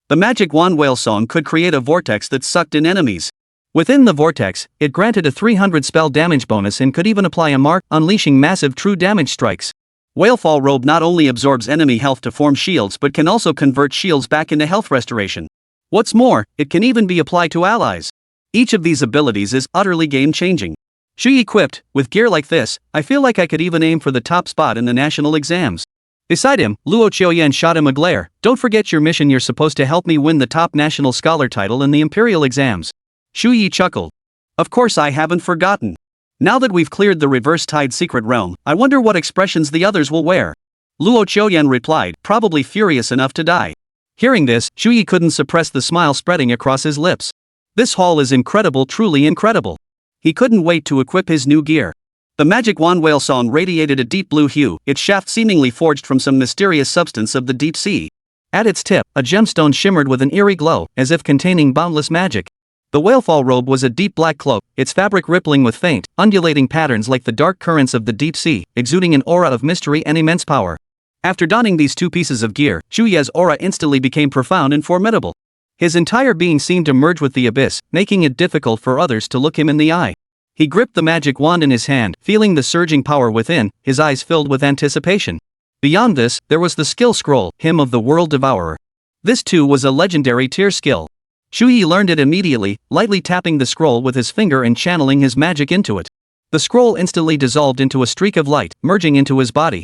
The magic wand whale song could create a vortex that sucked in enemies. Within the vortex, it granted a 300 spell damage bonus and could even apply a mark, unleashing massive true damage strikes. Whalefall Robe not only absorbs enemy health to form shields but can also convert shields back into health restoration. What's more, it can even be applied to allies. Each of these abilities is utterly game-changing. Chu Ye quipped, with gear like this, I feel like I could even aim for the top spot in the national exams. Beside him, Luo Qiuyan shot him a glare, don't forget your mission, you're supposed to help me win the top national scholar title in the imperial exams. Chu Ye chuckled. Of course I haven't forgotten. Now that we've cleared the reverse tide secret realm, I wonder what expressions the others will wear. Luo Qiuyan replied, probably furious enough to die. Hearing this, Chu Ye couldn't suppress the smile spreading across his lips. This haul is incredible, truly incredible. He couldn't wait to equip his new gear. The magic wand whale song radiated a deep blue hue, its shaft seemingly forged from some mysterious substance of the deep sea. At its tip, a gemstone shimmered with an eerie glow, as if containing boundless magic. The whalefall robe was a deep black cloak, its fabric rippling with faint, undulating patterns like the dark currents of the deep sea, exuding an aura of mystery and immense power. After donning these 2 pieces of gear, Chu Ye's aura instantly became profound and formidable. His entire being seemed to merge with the abyss, making it difficult for others to look him in the eye. He gripped the magic wand in his hand, feeling the surging power within, his eyes filled with anticipation. Beyond this, there was the skill scroll, Hymn of the World Devourer. This too was a legendary tier skill. Chu Ye learned it immediately, lightly tapping the scroll with his finger and channeling his magic into it. The scroll instantly dissolved into a streak of light, merging into his body.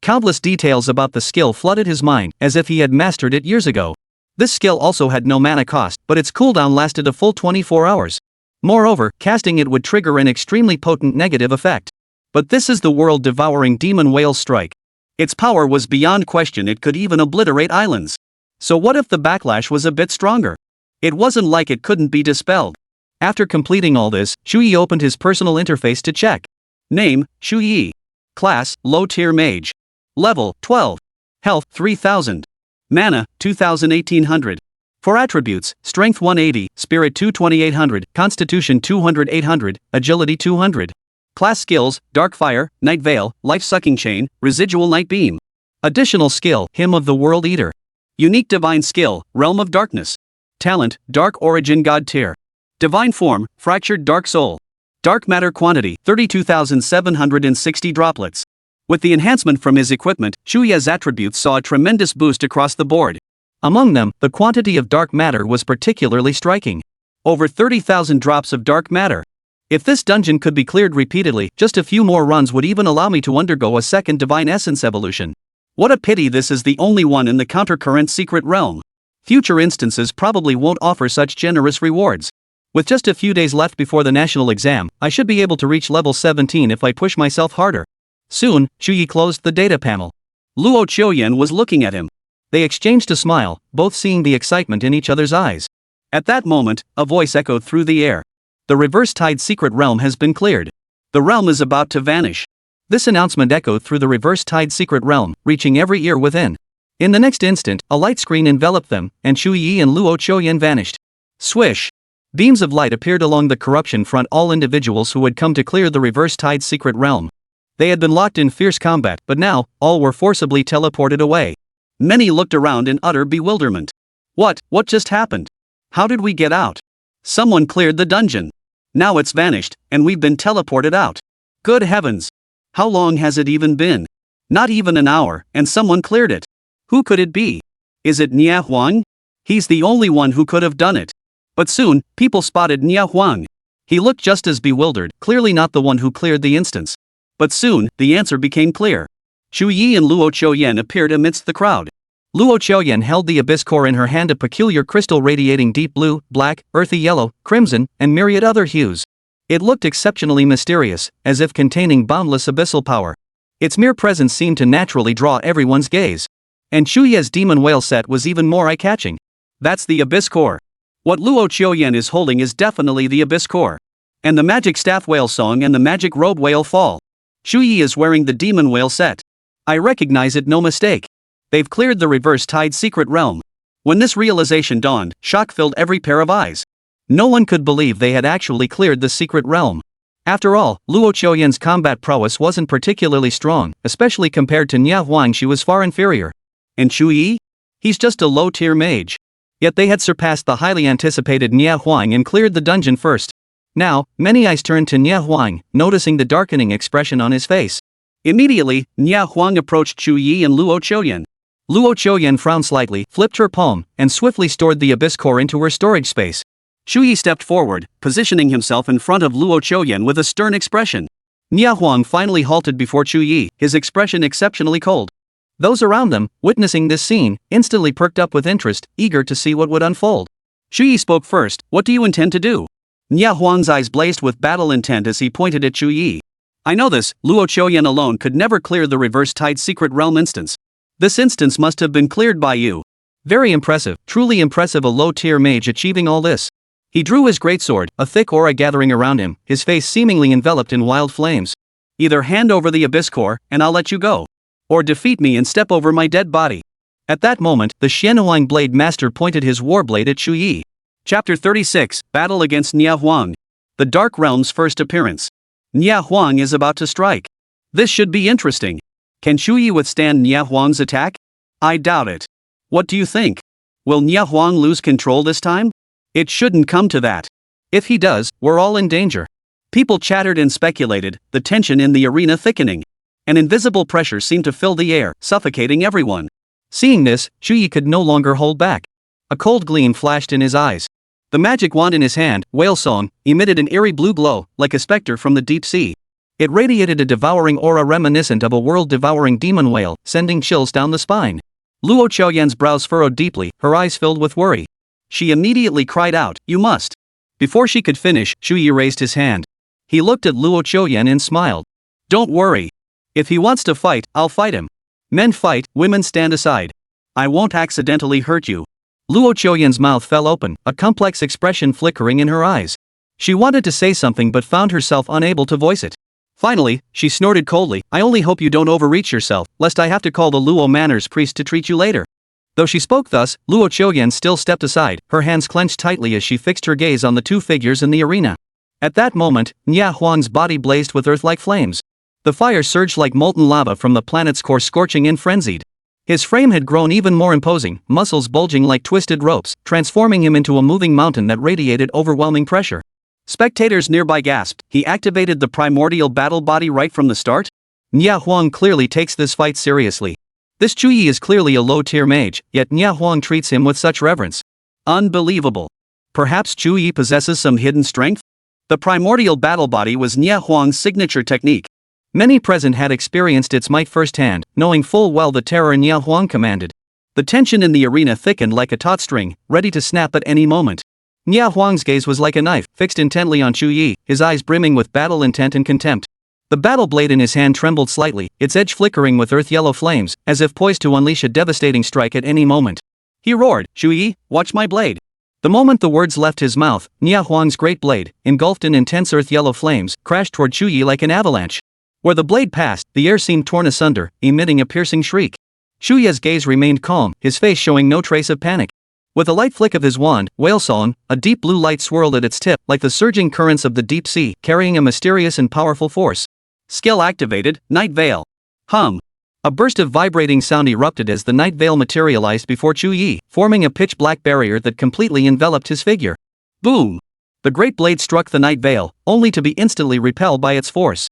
Countless details about the skill flooded his mind, as if he had mastered it years ago. This skill also had no mana cost, but its cooldown lasted a full 24 hours. Moreover, casting it would trigger an extremely potent negative effect. But this is the world-devouring demon whale strike. Its power was beyond question, it could even obliterate islands. So what if the backlash was a bit stronger? It wasn't like it couldn't be dispelled. After completing all this, Chu Ye opened his personal interface to check. Name, Chu Ye. Class, low-tier mage. Level, 12. Health, 3000. Mana, 2800. For attributes, Strength 180, Spirit 2800, Constitution 800, Agility 200. Class skills, Dark Fire, Night Veil, Life-Sucking Chain, Residual Night Beam. Additional skill, Hymn of the World Eater. Unique Divine Skill, Realm of Darkness. Talent, Dark Origin God Tier. Divine Form, Fractured Dark Soul. Dark Matter Quantity, 32,760 droplets. With the enhancement from his equipment, Chu Ye's attributes saw a tremendous boost across the board. Among them, the quantity of dark matter was particularly striking. Over 30,000 drops of dark matter. If this dungeon could be cleared repeatedly, just a few more runs would even allow me to undergo a second Divine Essence evolution. What a pity this is the only one in the Countercurrent Secret Realm. Future instances probably won't offer such generous rewards. With just a few days left before the national exam, I should be able to reach level 17 if I push myself harder. Soon, Chu Ye closed the data panel. Luo Qiuyan was looking at him. They exchanged a smile, both seeing the excitement in each other's eyes. At that moment, a voice echoed through the air. The Reverse Tide Secret Realm has been cleared. The realm is about to vanish. This announcement echoed through the Reverse Tide Secret Realm, reaching every ear within. In the next instant, a light screen enveloped them, and Chu Ye and Luo Qiuyan vanished. Swish! Beams of light appeared along the corruption front, all individuals who had come to clear the Reverse Tide Secret Realm. They had been locked in fierce combat, but now, all were forcibly teleported away. Many looked around in utter bewilderment. What just happened? How did we get out? Someone cleared the dungeon. Now it's vanished, and we've been teleported out. Good heavens! How long has it even been? Not even an hour, and someone cleared it. Who could it be? Is it Nia Huang? He's the only one who could have done it. But soon, people spotted Nia Huang. He looked just as bewildered, clearly not the one who cleared the instance. But soon, the answer became clear. Chu Ye and Luo Qiuyan appeared amidst the crowd. Luo Qiuyan held the abyss core in her hand, a peculiar crystal radiating deep blue, black, earthy yellow, crimson, and myriad other hues. It looked exceptionally mysterious, as if containing boundless abyssal power. Its mere presence seemed to naturally draw everyone's gaze. And Chu Ye's demon whale set was even more eye-catching. That's the abyss core. What Luo Qiuyan is holding is definitely the abyss core. And the magic staff whale song and the magic robe whale fall. Chu Ye is wearing the demon whale set. I recognize it, no mistake. They've cleared the Reverse Tide Secret Realm. When this realization dawned, shock filled every pair of eyes. No one could believe they had actually cleared the secret realm. After all, Luo Qiuyan's combat prowess wasn't particularly strong, especially compared to Nia Huang. She was far inferior. And Chu Ye? He's just a low-tier mage. Yet they had surpassed the highly anticipated Nia Huang and cleared the dungeon first. Now, many eyes turned to Nia Huang, noticing the darkening expression on his face. Immediately, Nia Huang approached Chu Ye and Luo Qiuyan. Luo Qiuyan frowned slightly, flipped her palm, and swiftly stored the abyss core into her storage space. Chu Ye stepped forward, positioning himself in front of Luo Qiuyan with a stern expression. Nia Huang finally halted before Chu Ye, his expression exceptionally cold. Those around them, witnessing this scene, instantly perked up with interest, eager to see what would unfold. Chu Ye spoke first. What do you intend to do? Nia Huang's eyes blazed with battle intent as he pointed at Chu Ye. I know this, Luo Qiuyan alone could never clear the Reverse Tide Secret Realm instance. This instance must have been cleared by you. Very impressive, truly impressive, a low-tier mage achieving all this. He drew his greatsword, a thick aura gathering around him, his face seemingly enveloped in wild flames. Either hand over the abyss core, and I'll let you go. Or defeat me and step over my dead body. At that moment, the Xianhuang Blade Master pointed his warblade at Chu Ye. Chapter 36, Battle against Nia Huang. The Dark Realm's first appearance. Nia Huang is about to strike. This should be interesting. Can Chu Ye withstand Nia Huang's attack? I doubt it. What do you think? Will Nya Huang lose control this time? It shouldn't come to that. If he does, we're all in danger. People chattered and speculated, the tension in the arena thickening. An invisible pressure seemed to fill the air, suffocating everyone. Seeing this, Chu Ye could no longer hold back. A cold gleam flashed in his eyes. The magic wand in his hand, Whale Song, emitted an eerie blue glow, like a specter from the deep sea. It radiated a devouring aura reminiscent of a world-devouring demon whale, sending chills down the spine. Luo Qiaoyan's brows furrowed deeply, her eyes filled with worry. She immediately cried out, "You must!" Before she could finish, Chu Ye raised his hand. He looked at Luo Qiaoyan and smiled. "Don't worry. If he wants to fight, I'll fight him. Men fight, women stand aside. I won't accidentally hurt you." Luo Qiaoyan's mouth fell open, a complex expression flickering in her eyes. She wanted to say something but found herself unable to voice it. Finally, she snorted coldly, "I only hope you don't overreach yourself, lest I have to call the Luo Manners priest to treat you later." Though she spoke thus, Luo Qiaoyan still stepped aside, her hands clenched tightly as she fixed her gaze on the two figures in the arena. At that moment, Nya Huang's body blazed with earth-like flames. The fire surged like molten lava from the planet's core, scorching and frenzied. His frame had grown even more imposing, muscles bulging like twisted ropes, transforming him into a moving mountain that radiated overwhelming pressure. Spectators nearby gasped, "He activated the primordial battle body right from the start?" Nya Huang clearly takes this fight seriously. This Chu Ye is clearly a low-tier mage, yet Nya Huang treats him with such reverence. Unbelievable. Perhaps Chu Ye possesses some hidden strength? The primordial battle body was Nya Huang's signature technique. Many present had experienced its might firsthand, knowing full well the terror Nya Huang commanded. The tension in the arena thickened like a taut string, ready to snap at any moment. Nya Huang's gaze was like a knife, fixed intently on Chu Ye, his eyes brimming with battle intent and contempt. The battle blade in his hand trembled slightly, its edge flickering with earth-yellow flames, as if poised to unleash a devastating strike at any moment. He roared, "Chu Ye, watch my blade." The moment the words left his mouth, Nya Huang's great blade, engulfed in intense earth-yellow flames, crashed toward Chu Ye like an avalanche. Where the blade passed, the air seemed torn asunder, emitting a piercing shriek. Chu Ye's gaze remained calm, his face showing no trace of panic. With a light flick of his wand, Whale Song, a deep blue light swirled at its tip, like the surging currents of the deep sea, carrying a mysterious and powerful force. Skill activated, Night Veil. Hum. A burst of vibrating sound erupted as the Night Veil materialized before Chu Ye, forming a pitch-black barrier that completely enveloped his figure. Boom! The great blade struck the Night Veil, only to be instantly repelled by its force.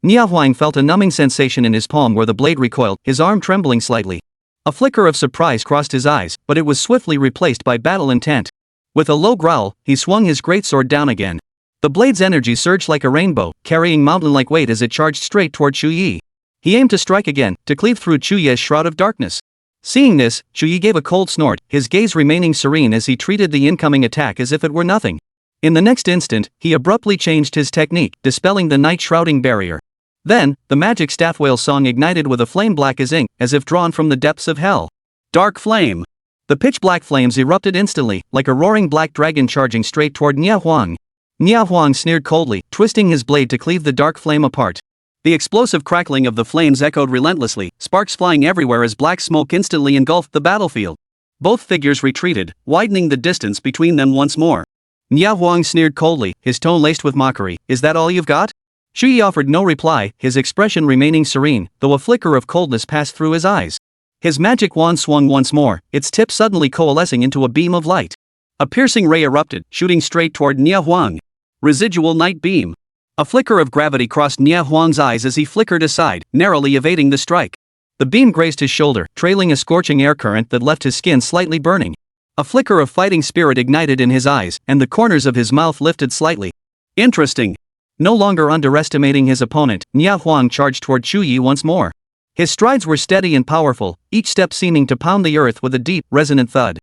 Nya Huang felt a numbing sensation in his palm where the blade recoiled, his arm trembling slightly. A flicker of surprise crossed his eyes, but it was swiftly replaced by battle intent. With a low growl, he swung his greatsword down again. The blade's energy surged like a rainbow, carrying mountain-like weight as it charged straight toward Chu Ye. He aimed to strike again, to cleave through Chu Ye's shroud of darkness. Seeing this, Chu Ye gave a cold snort, his gaze remaining serene as he treated the incoming attack as if it were nothing. In the next instant, he abruptly changed his technique, dispelling the night-shrouding barrier. Then, the magic staff Whale Song ignited with a flame black as ink, as if drawn from the depths of hell. Dark flame! The pitch-black flames erupted instantly, like a roaring black dragon charging straight toward Nya Huang. Nya Huang sneered coldly, twisting his blade to cleave the dark flame apart. The explosive crackling of the flames echoed relentlessly, sparks flying everywhere as black smoke instantly engulfed the battlefield. Both figures retreated, widening the distance between them once more. Nya Huang sneered coldly, his tone laced with mockery, "Is that all you've got?" Chu Ye offered no reply, his expression remaining serene, though a flicker of coldness passed through his eyes. His magic wand swung once more, its tip suddenly coalescing into a beam of light. A piercing ray erupted, shooting straight toward Nya Huang. Residual night beam. A flicker of gravity crossed Nya Huang's eyes as he flickered aside, narrowly evading the strike. The beam grazed his shoulder, trailing a scorching air current that left his skin slightly burning. A flicker of fighting spirit ignited in his eyes, and the corners of his mouth lifted slightly. Interesting. No longer underestimating his opponent, Nya Huang charged toward Chu Ye once more. His strides were steady and powerful, each step seeming to pound the earth with a deep, resonant thud.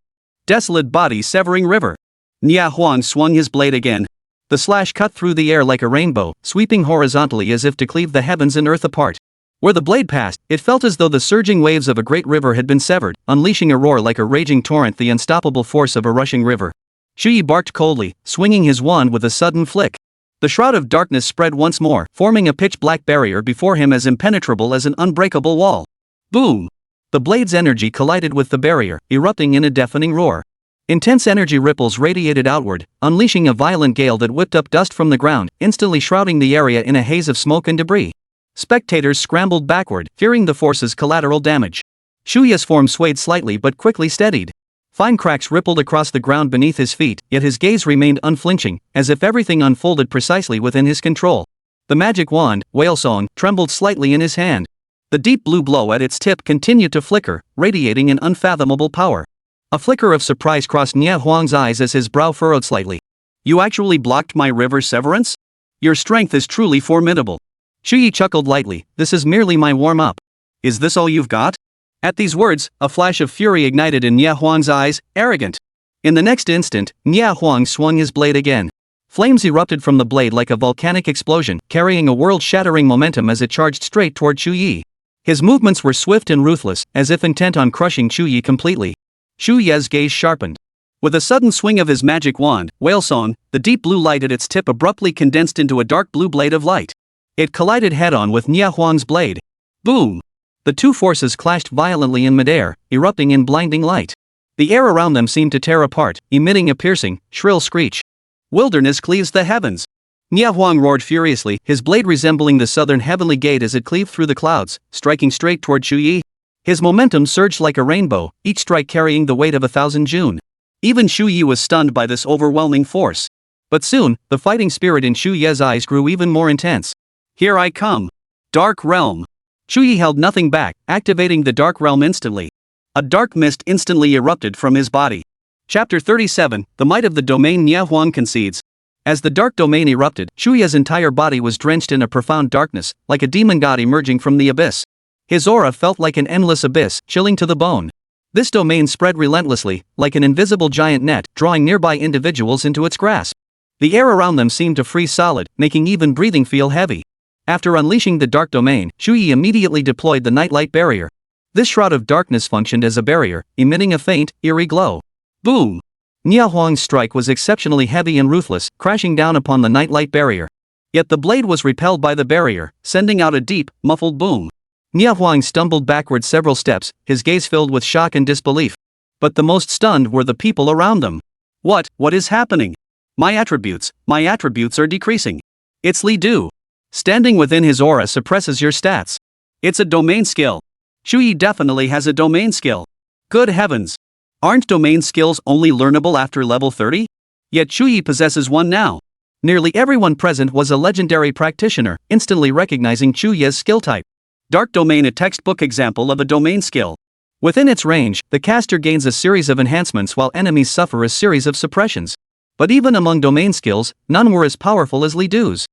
Desolate body severing river. Nya Huang swung his blade again. The slash cut through the air like a rainbow, sweeping horizontally as if to cleave the heavens and earth apart. Where the blade passed, it felt as though the surging waves of a great river had been severed, unleashing a roar like a raging torrent, the unstoppable force of a rushing river. Chu Ye barked coldly, swinging his wand with a sudden flick. The shroud of darkness spread once more, forming a pitch-black barrier before him as impenetrable as an unbreakable wall. Boom! The blade's energy collided with the barrier, erupting in a deafening roar. Intense energy ripples radiated outward, unleashing a violent gale that whipped up dust from the ground, instantly shrouding the area in a haze of smoke and debris. Spectators scrambled backward, fearing the force's collateral damage. Chu Ye's form swayed slightly but quickly steadied. Fine cracks rippled across the ground beneath his feet, yet his gaze remained unflinching, as if everything unfolded precisely within his control. The magic wand, whale song, trembled slightly in his hand. The deep blue glow at its tip continued to flicker, radiating an unfathomable power. A flicker of surprise crossed Nia Huang's eyes as his brow furrowed slightly. You actually blocked my river severance? Your strength is truly formidable. Chu Ye chuckled lightly, this is merely my warm-up. Is this all you've got? At these words, a flash of fury ignited in Nia Huang's eyes, arrogant. In the next instant, Nia Huang swung his blade again. Flames erupted from the blade like a volcanic explosion, carrying a world-shattering momentum as it charged straight toward Chu Ye. His movements were swift and ruthless, as if intent on crushing Chu Ye completely. Chu Ye's gaze sharpened. With a sudden swing of his magic wand, whale song, the deep blue light at its tip abruptly condensed into a dark blue blade of light. It collided head-on with Nia Huang's blade. Boom! The two forces clashed violently in midair, erupting in blinding light. The air around them seemed to tear apart, emitting a piercing, shrill screech. Wilderness cleaves the heavens. Nia Huang roared furiously, his blade resembling the southern heavenly gate as it cleaved through the clouds, striking straight toward Chu Ye. His momentum surged like a rainbow, each strike carrying the weight of 1,000 June. Even Chu Ye was stunned by this overwhelming force. But soon, the fighting spirit in Chu Ye's eyes grew even more intense. Here I come. Dark Realm. Chu Ye held nothing back, activating the Dark Realm instantly. A dark mist instantly erupted from his body. Chapter 37, The Might of the Domain. Nia Huang concedes. As the dark domain erupted, Chu Ye's entire body was drenched in a profound darkness, like a demon god emerging from the abyss. His aura felt like an endless abyss, chilling to the bone. This domain spread relentlessly, like an invisible giant net, drawing nearby individuals into its grasp. The air around them seemed to freeze solid, making even breathing feel heavy. After unleashing the dark domain, Chu Ye immediately deployed the nightlight barrier. This shroud of darkness functioned as a barrier, emitting a faint, eerie glow. Boom! Nia Huang's strike was exceptionally heavy and ruthless, crashing down upon the nightlight barrier. Yet the blade was repelled by the barrier, sending out a deep, muffled boom. Nia Huang stumbled backward several steps, his gaze filled with shock and disbelief. But the most stunned were the people around them. What is happening? My attributes are decreasing. It's Li Du. Standing within his aura suppresses your stats. It's a domain skill. Chu Ye definitely has a domain skill. Good heavens. Aren't domain skills only learnable after level 30? Yet Chu Ye possesses one now. Nearly everyone present was a legendary practitioner, instantly recognizing Chu Ye's skill type. Dark Domain, a textbook example of a domain skill. Within its range, the caster gains a series of enhancements while enemies suffer a series of suppressions. But even among domain skills, none were as powerful as Li Du's.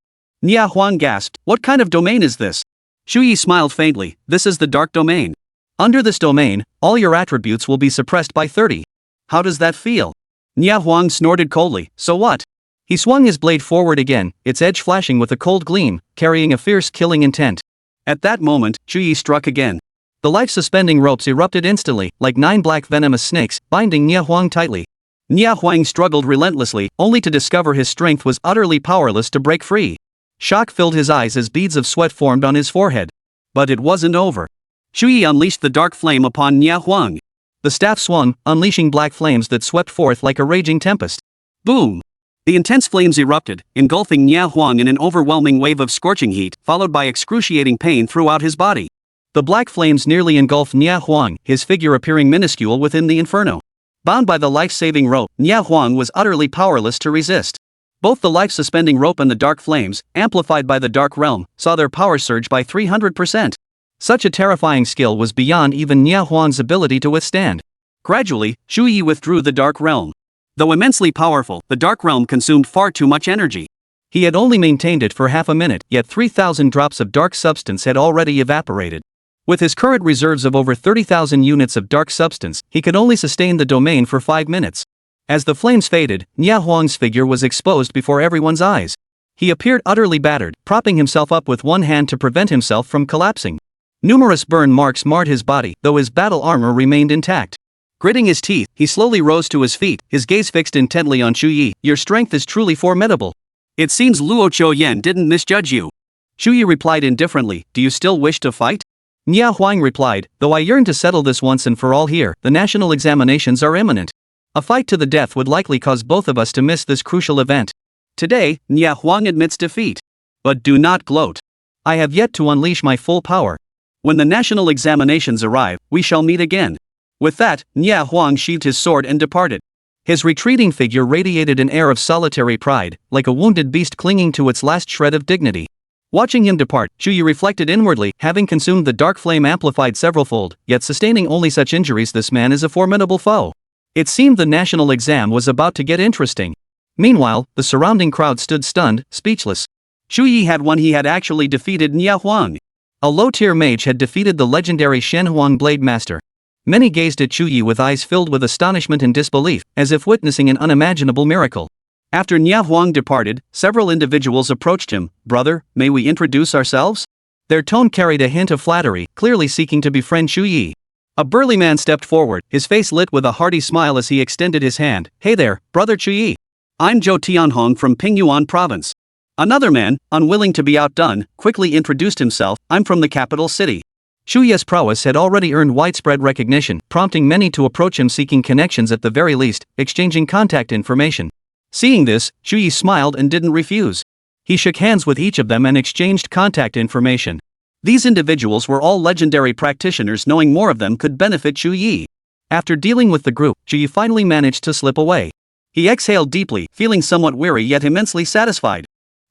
Nia Huang gasped, what kind of domain is this? Chu Ye smiled faintly, this is the Dark Domain. Under this domain, all your attributes will be suppressed by 30. How does that feel? Nia Huang snorted coldly, so what? He swung his blade forward again, its edge flashing with a cold gleam, carrying a fierce killing intent. At that moment, Chu Ye struck again. The life-suspending ropes erupted instantly, like 9 black venomous snakes, binding Nia Huang tightly. Nia Huang struggled relentlessly, only to discover his strength was utterly powerless to break free. Shock filled his eyes as beads of sweat formed on his forehead. But it wasn't over. Chu Ye unleashed the dark flame upon Nia Huang. The staff swung, unleashing black flames that swept forth like a raging tempest. Boom! The intense flames erupted, engulfing Nia Huang in an overwhelming wave of scorching heat, followed by excruciating pain throughout his body. The black flames nearly engulfed Nia Huang, his figure appearing minuscule within the inferno. Bound by the life-saving rope, Nia Huang was utterly powerless to resist. Both the life-suspending rope and the dark flames, amplified by the Dark Realm, saw their power surge by 300%. Such a terrifying skill was beyond even Nia Huang's ability to withstand. Gradually, Chu Ye withdrew the Dark Realm. Though immensely powerful, the Dark Realm consumed far too much energy. He had only maintained it for half a minute, yet 3,000 drops of dark substance had already evaporated. With his current reserves of over 30,000 units of dark substance, he could only sustain the domain for 5 minutes. As the flames faded, Nia Huang's figure was exposed before everyone's eyes. He appeared utterly battered, propping himself up with one hand to prevent himself from collapsing. Numerous burn marks marred his body, though his battle armor remained intact. Gritting his teeth, he slowly rose to his feet, his gaze fixed intently on Chu Ye. Your strength is truly formidable. It seems Luo Chuoyan didn't misjudge you. Chu Ye replied indifferently, do you still wish to fight? Nia Huang replied, though I yearn to settle this once and for all here, the national examinations are imminent. A fight to the death would likely cause both of us to miss this crucial event. Today, Nia Huang admits defeat. But do not gloat. I have yet to unleash my full power. When the national examinations arrive, we shall meet again. With that, Nya Huang sheathed his sword and departed. His retreating figure radiated an air of solitary pride, like a wounded beast clinging to its last shred of dignity. Watching him depart, Chu Ye reflected inwardly, having consumed the dark flame amplified severalfold, yet sustaining only such injuries, this man is a formidable foe. It seemed the national exam was about to get interesting. Meanwhile, the surrounding crowd stood stunned, speechless. Chu Ye had won. He had actually defeated Nya Huang. A low-tier mage had defeated the legendary Shen Huang Blade Master. Many gazed at Chu Ye with eyes filled with astonishment and disbelief, as if witnessing an unimaginable miracle. After Nya Huang departed, several individuals approached him. "Brother, may we introduce ourselves?" Their tone carried a hint of flattery, clearly seeking to befriend Chu Ye. A burly man stepped forward, his face lit with a hearty smile as he extended his hand. "Hey there, brother Chu Ye. I'm Zhou Tianhong from Pingyuan province." Another man, unwilling to be outdone, quickly introduced himself. "I'm from the capital city." Chu Ye's prowess had already earned widespread recognition, prompting many to approach him seeking connections, at the very least, exchanging contact information. Seeing this, Chu Ye smiled and didn't refuse. He shook hands with each of them and exchanged contact information. These individuals were all legendary practitioners. Knowing more of them could benefit Chu Ye. After dealing with the group, Chu Ye finally managed to slip away. He exhaled deeply, feeling somewhat weary yet immensely satisfied.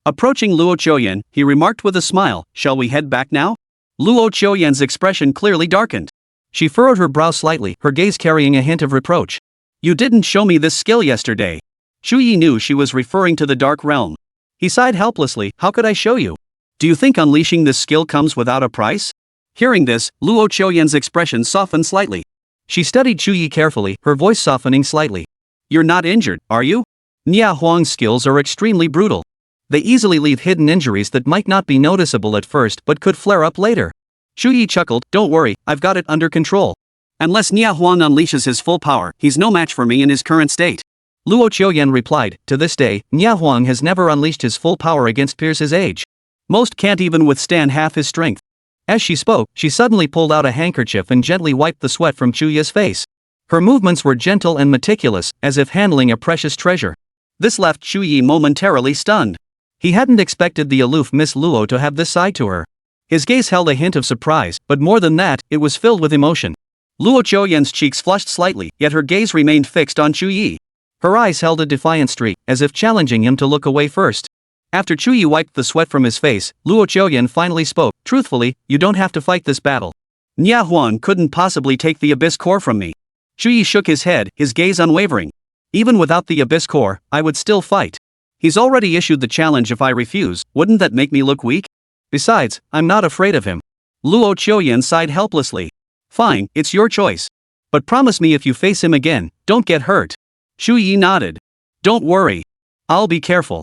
Approaching Luo Qiuyan, he remarked with a smile, "Shall we head back now?" Luo Qiuyan's expression clearly darkened. She furrowed her brow slightly, her gaze carrying a hint of reproach. "You didn't show me this skill yesterday." Chu Ye knew she was referring to the Dark Realm. He sighed helplessly. "How could I show you? Do you think unleashing this skill comes without a price?" Hearing this, Luo Qiuyan's expression softened slightly. She studied Chu Ye carefully, her voice softening slightly. "You're not injured, are you? Nya Huang's skills are extremely brutal. They easily leave hidden injuries that might not be noticeable at first but could flare up later." Chu Ye chuckled. "Don't worry, I've got it under control. Unless Nya Huang unleashes his full power, he's no match for me in his current state." Luo Qiuyan replied, "To this day, Nya Huang has never unleashed his full power against peers his age. Most can't even withstand half his strength." As she spoke, she suddenly pulled out a handkerchief and gently wiped the sweat from Chu Ye's face. Her movements were gentle and meticulous, as if handling a precious treasure. This left Chu Ye momentarily stunned. He hadn't expected the aloof Miss Luo to have this side to her. His gaze held a hint of surprise, but more than that, it was filled with emotion. Luo Qiuyan's cheeks flushed slightly, yet her gaze remained fixed on Chu Ye. Her eyes held a defiant streak, as if challenging him to look away first. After Chu Ye wiped the sweat from his face, Luo Qiuyan finally spoke. "Truthfully, you don't have to fight this battle. Nya Huang couldn't possibly take the Abyss Core from me." Chu Ye shook his head, his gaze unwavering. "Even without the Abyss Core, I would still fight. He's already issued the challenge. If I refuse, wouldn't that make me look weak? Besides, I'm not afraid of him." Luo Qiuyan sighed helplessly. "Fine, it's your choice. But promise me if you face him again, don't get hurt." Chu Ye nodded. "Don't worry. I'll be careful."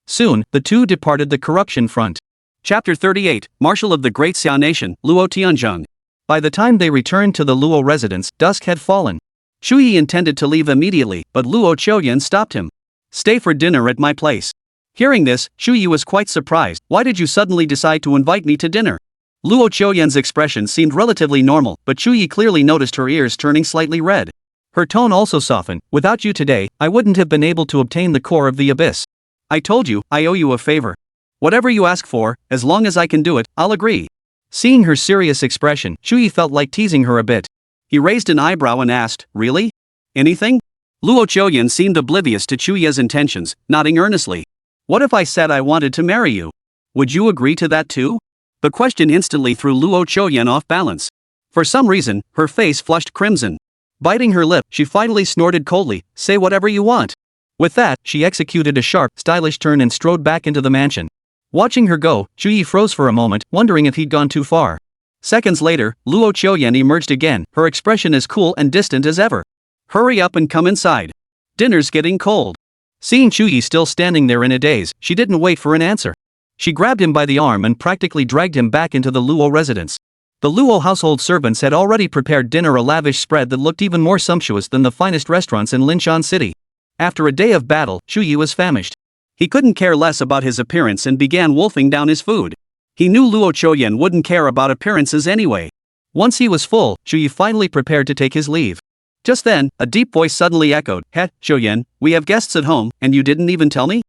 Soon, the two departed the corruption front. Chapter 38, Marshal of the Great Xia Nation, Luo Tianzheng. By the time they returned to the Luo residence, dusk had fallen. Chu Ye intended to leave immediately, but Luo Qiuyan stopped him. "Stay for dinner at my place." Hearing this, Chu Ye was quite surprised. "Why did you suddenly decide to invite me to dinner?" Luo Qiuyan's expression seemed relatively normal, but Chu Ye clearly noticed her ears turning slightly red. Her tone also softened. "Without you today, I wouldn't have been able to obtain the core of the abyss. I told you, I owe you a favor. Whatever you ask for, as long as I can do it, I'll agree." Seeing her serious expression, Chu Ye felt like teasing her a bit. He raised an eyebrow and asked, "Really? Anything?" Luo Qiuyan seemed oblivious to Chu Ye's intentions, nodding earnestly. "What if I said I wanted to marry you? Would you agree to that too?" The question instantly threw Luo Qiuyan off balance. For some reason, her face flushed crimson. Biting her lip, she finally snorted coldly, "Say whatever you want." With that, she executed a sharp, stylish turn and strode back into the mansion. Watching her go, Chu Ye froze for a moment, wondering if he'd gone too far. Seconds later, Luo Qiuyan emerged again, her expression as cool and distant as ever. "Hurry up and come inside. Dinner's getting cold." Seeing Chu Ye still standing there in a daze, she didn't wait for an answer. She grabbed him by the arm and practically dragged him back into the Luo residence. The Luo household servants had already prepared dinner, a lavish spread that looked even more sumptuous than the finest restaurants in Linshan City. After a day of battle, Chu Ye was famished. He couldn't care less about his appearance and began wolfing down his food. He knew Luo Qiuyan wouldn't care about appearances anyway. Once he was full, Chu Ye finally prepared to take his leave. Just then, a deep voice suddenly echoed, "Heh, Qiuyan, we have guests at home, and you didn't even tell me?"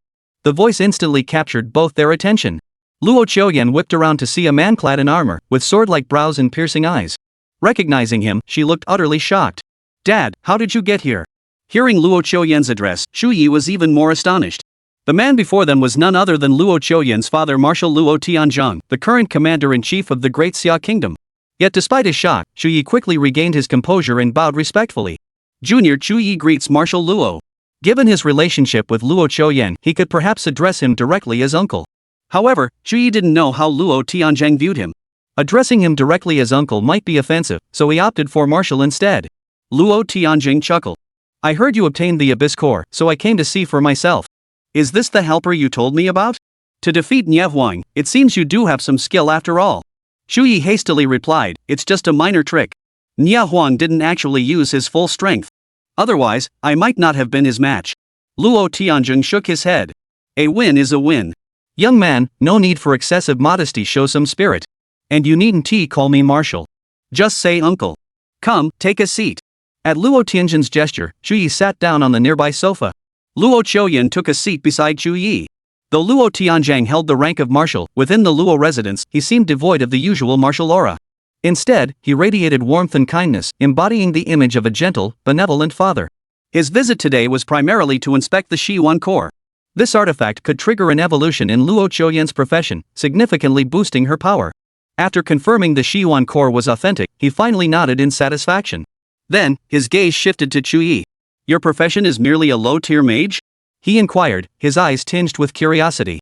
The voice instantly captured both their attention. Luo Qiuyan whipped around to see a man clad in armor, with sword-like brows and piercing eyes. Recognizing him, she looked utterly shocked. Dad, how did you get here? Hearing Luo Qiuyan's address, Chu Ye was even more astonished. The man before them was none other than Luo Qiuyan's father, Marshal Luo Tianzhong, the current commander-in-chief of the Great Xia Kingdom. Yet despite his shock, Chu Ye quickly regained his composure and bowed respectfully. Junior Chu Ye greets Marshal Luo. Given his relationship with Luo Qiuyan, he could perhaps address him directly as uncle. However, Chu Ye didn't know how Luo Tianzhong viewed him. Addressing him directly as uncle might be offensive, so he opted for Marshal instead. Luo Tianzhong chuckled. I heard you obtained the Abyss Core, so I came to see for myself. Is this the helper you told me about? To defeat Huang, it seems you do have some skill after all. Chu Ye hastily replied, it's just a minor trick. Huang didn't actually use his full strength. Otherwise, I might not have been his match. Luo Tianzhong shook his head. A win is a win. Young man, no need for excessive modesty, show some spirit. And you needn't call me Marshal. Just say uncle. Come, take a seat. At Luo Tianzhong's gesture, Chu Ye sat down on the nearby sofa. Luo Qiuyan took a seat beside Chu Ye. Though Luo Tianzhong held the rank of Marshal, within the Luo residence, he seemed devoid of the usual martial aura. Instead, he radiated warmth and kindness, embodying the image of a gentle, benevolent father. His visit today was primarily to inspect the Xiyuan core. This artifact could trigger an evolution in Luo Qiuyan's profession, significantly boosting her power. After confirming the Xiyuan core was authentic, he finally nodded in satisfaction. Then, his gaze shifted to Chu Ye. Your profession is merely a low-tier mage? He inquired, his eyes tinged with curiosity.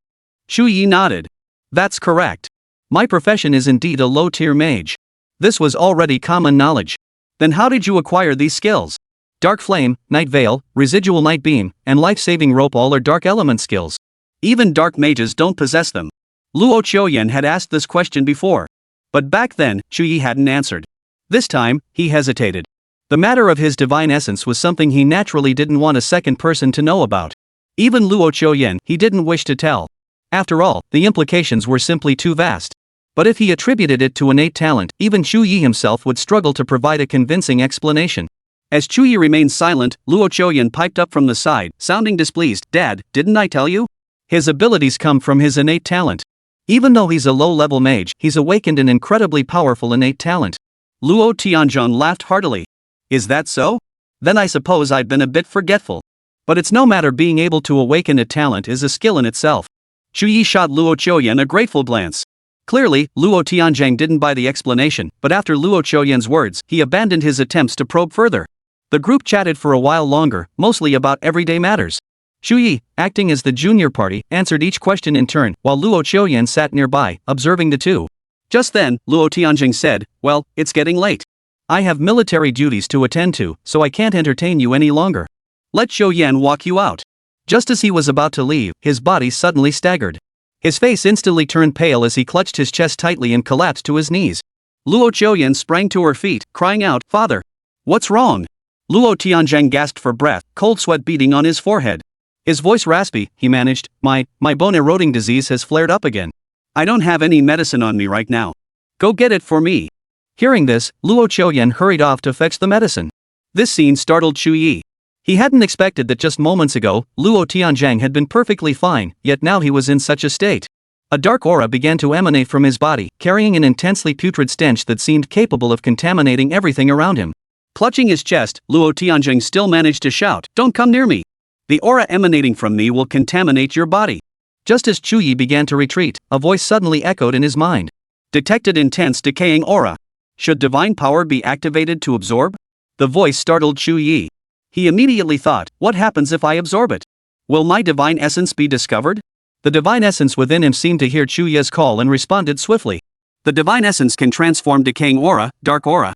Chu Ye nodded. That's correct. My profession is indeed a low-tier mage. This was already common knowledge. Then how did you acquire these skills? Dark Flame, Night Veil, Residual Night Beam, and Life-Saving Rope all are dark element skills. Even dark mages don't possess them. Luo Qiuyan had asked this question before. But back then, Chu Ye hadn't answered. This time, he hesitated. The matter of his divine essence was something he naturally didn't want a second person to know about. Even Luo Qiuyan, he didn't wish to tell. After all, the implications were simply too vast. But if he attributed it to innate talent, even Chu Ye himself would struggle to provide a convincing explanation. As Chu Ye remained silent, Luo Qiuyan piped up from the side, sounding displeased. Dad, didn't I tell you? His abilities come from his innate talent. Even though he's a low-level mage, he's awakened an incredibly powerful innate talent. Luo Tianzhong laughed heartily. Is that so? Then I suppose I've been a bit forgetful. But it's no matter, being able to awaken a talent is a skill in itself. Chu Ye shot Luo Qiuyan a grateful glance. Clearly, Luo Tianzhong didn't buy the explanation, but after Luo Qiuyan's words, he abandoned his attempts to probe further. The group chatted for a while longer, mostly about everyday matters. Chu Ye, acting as the junior party, answered each question in turn, while Luo Qiuyan sat nearby, observing the two. Just then, Luo Tianzhong said, well, it's getting late. I have military duties to attend to, so I can't entertain you any longer. Let Qiuyan walk you out. Just as he was about to leave, his body suddenly staggered. His face instantly turned pale as he clutched his chest tightly and collapsed to his knees. Luo Qiuyan sprang to her feet, crying out, Father! What's wrong? Luo Tianzhong gasped for breath, cold sweat beading on his forehead. His voice raspy, he managed, My bone-eroding disease has flared up again. I don't have any medicine on me right now. Go get it for me. Hearing this, Luo Qiuyan hurried off to fetch the medicine. This scene startled Chu Ye. He hadn't expected that just moments ago, Luo Tianzhong had been perfectly fine, yet now he was in such a state. A dark aura began to emanate from his body, carrying an intensely putrid stench that seemed capable of contaminating everything around him. Clutching his chest, Luo Tianzhong still managed to shout, Don't come near me! The aura emanating from me will contaminate your body. Just as Chu Ye began to retreat, a voice suddenly echoed in his mind. Detected intense decaying aura. Should divine power be activated to absorb? The voice startled Chu Ye. He immediately thought, what happens if I absorb it? Will my divine essence be discovered? The divine essence within him seemed to hear Chu Ye's call and responded swiftly. The divine essence can transform decaying aura,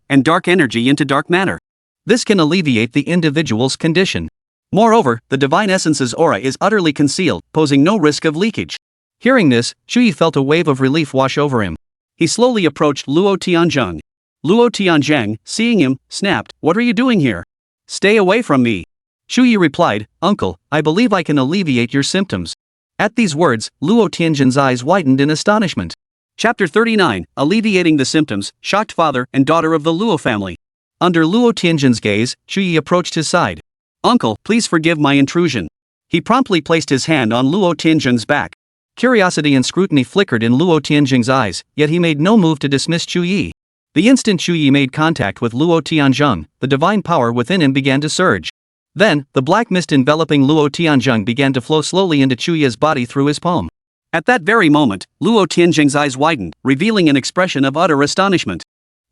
and dark energy into dark matter. This can alleviate the individual's condition. Moreover, the divine essence's aura is utterly concealed, posing no risk of leakage. Hearing this, Chu Ye felt a wave of relief wash over him. He slowly approached Luo Tianzhong. Luo Tianzhong, seeing him, snapped, What are you doing here? Stay away from me. Chu Ye replied, Uncle, I believe I can alleviate your symptoms. At these words, Luo Tianzhong's eyes widened in astonishment. Chapter 39, Alleviating the Symptoms, Shocked Father and Daughter of the Luo Family. Under Luo Tianzhong's gaze, Chu Ye approached his side. Uncle, please forgive my intrusion. He promptly placed his hand on Luo Tianzhong's back. Curiosity and scrutiny flickered in Luo Tianzhong's eyes, yet he made no move to dismiss Chu Ye. The instant Chu Ye made contact with Luo Tianzheng, the divine power within him began to surge. Then, the black mist enveloping Luo Tianzheng began to flow slowly into Chu Ye's body through his palm. At that very moment, Luo Tianzheng's eyes widened, revealing an expression of utter astonishment.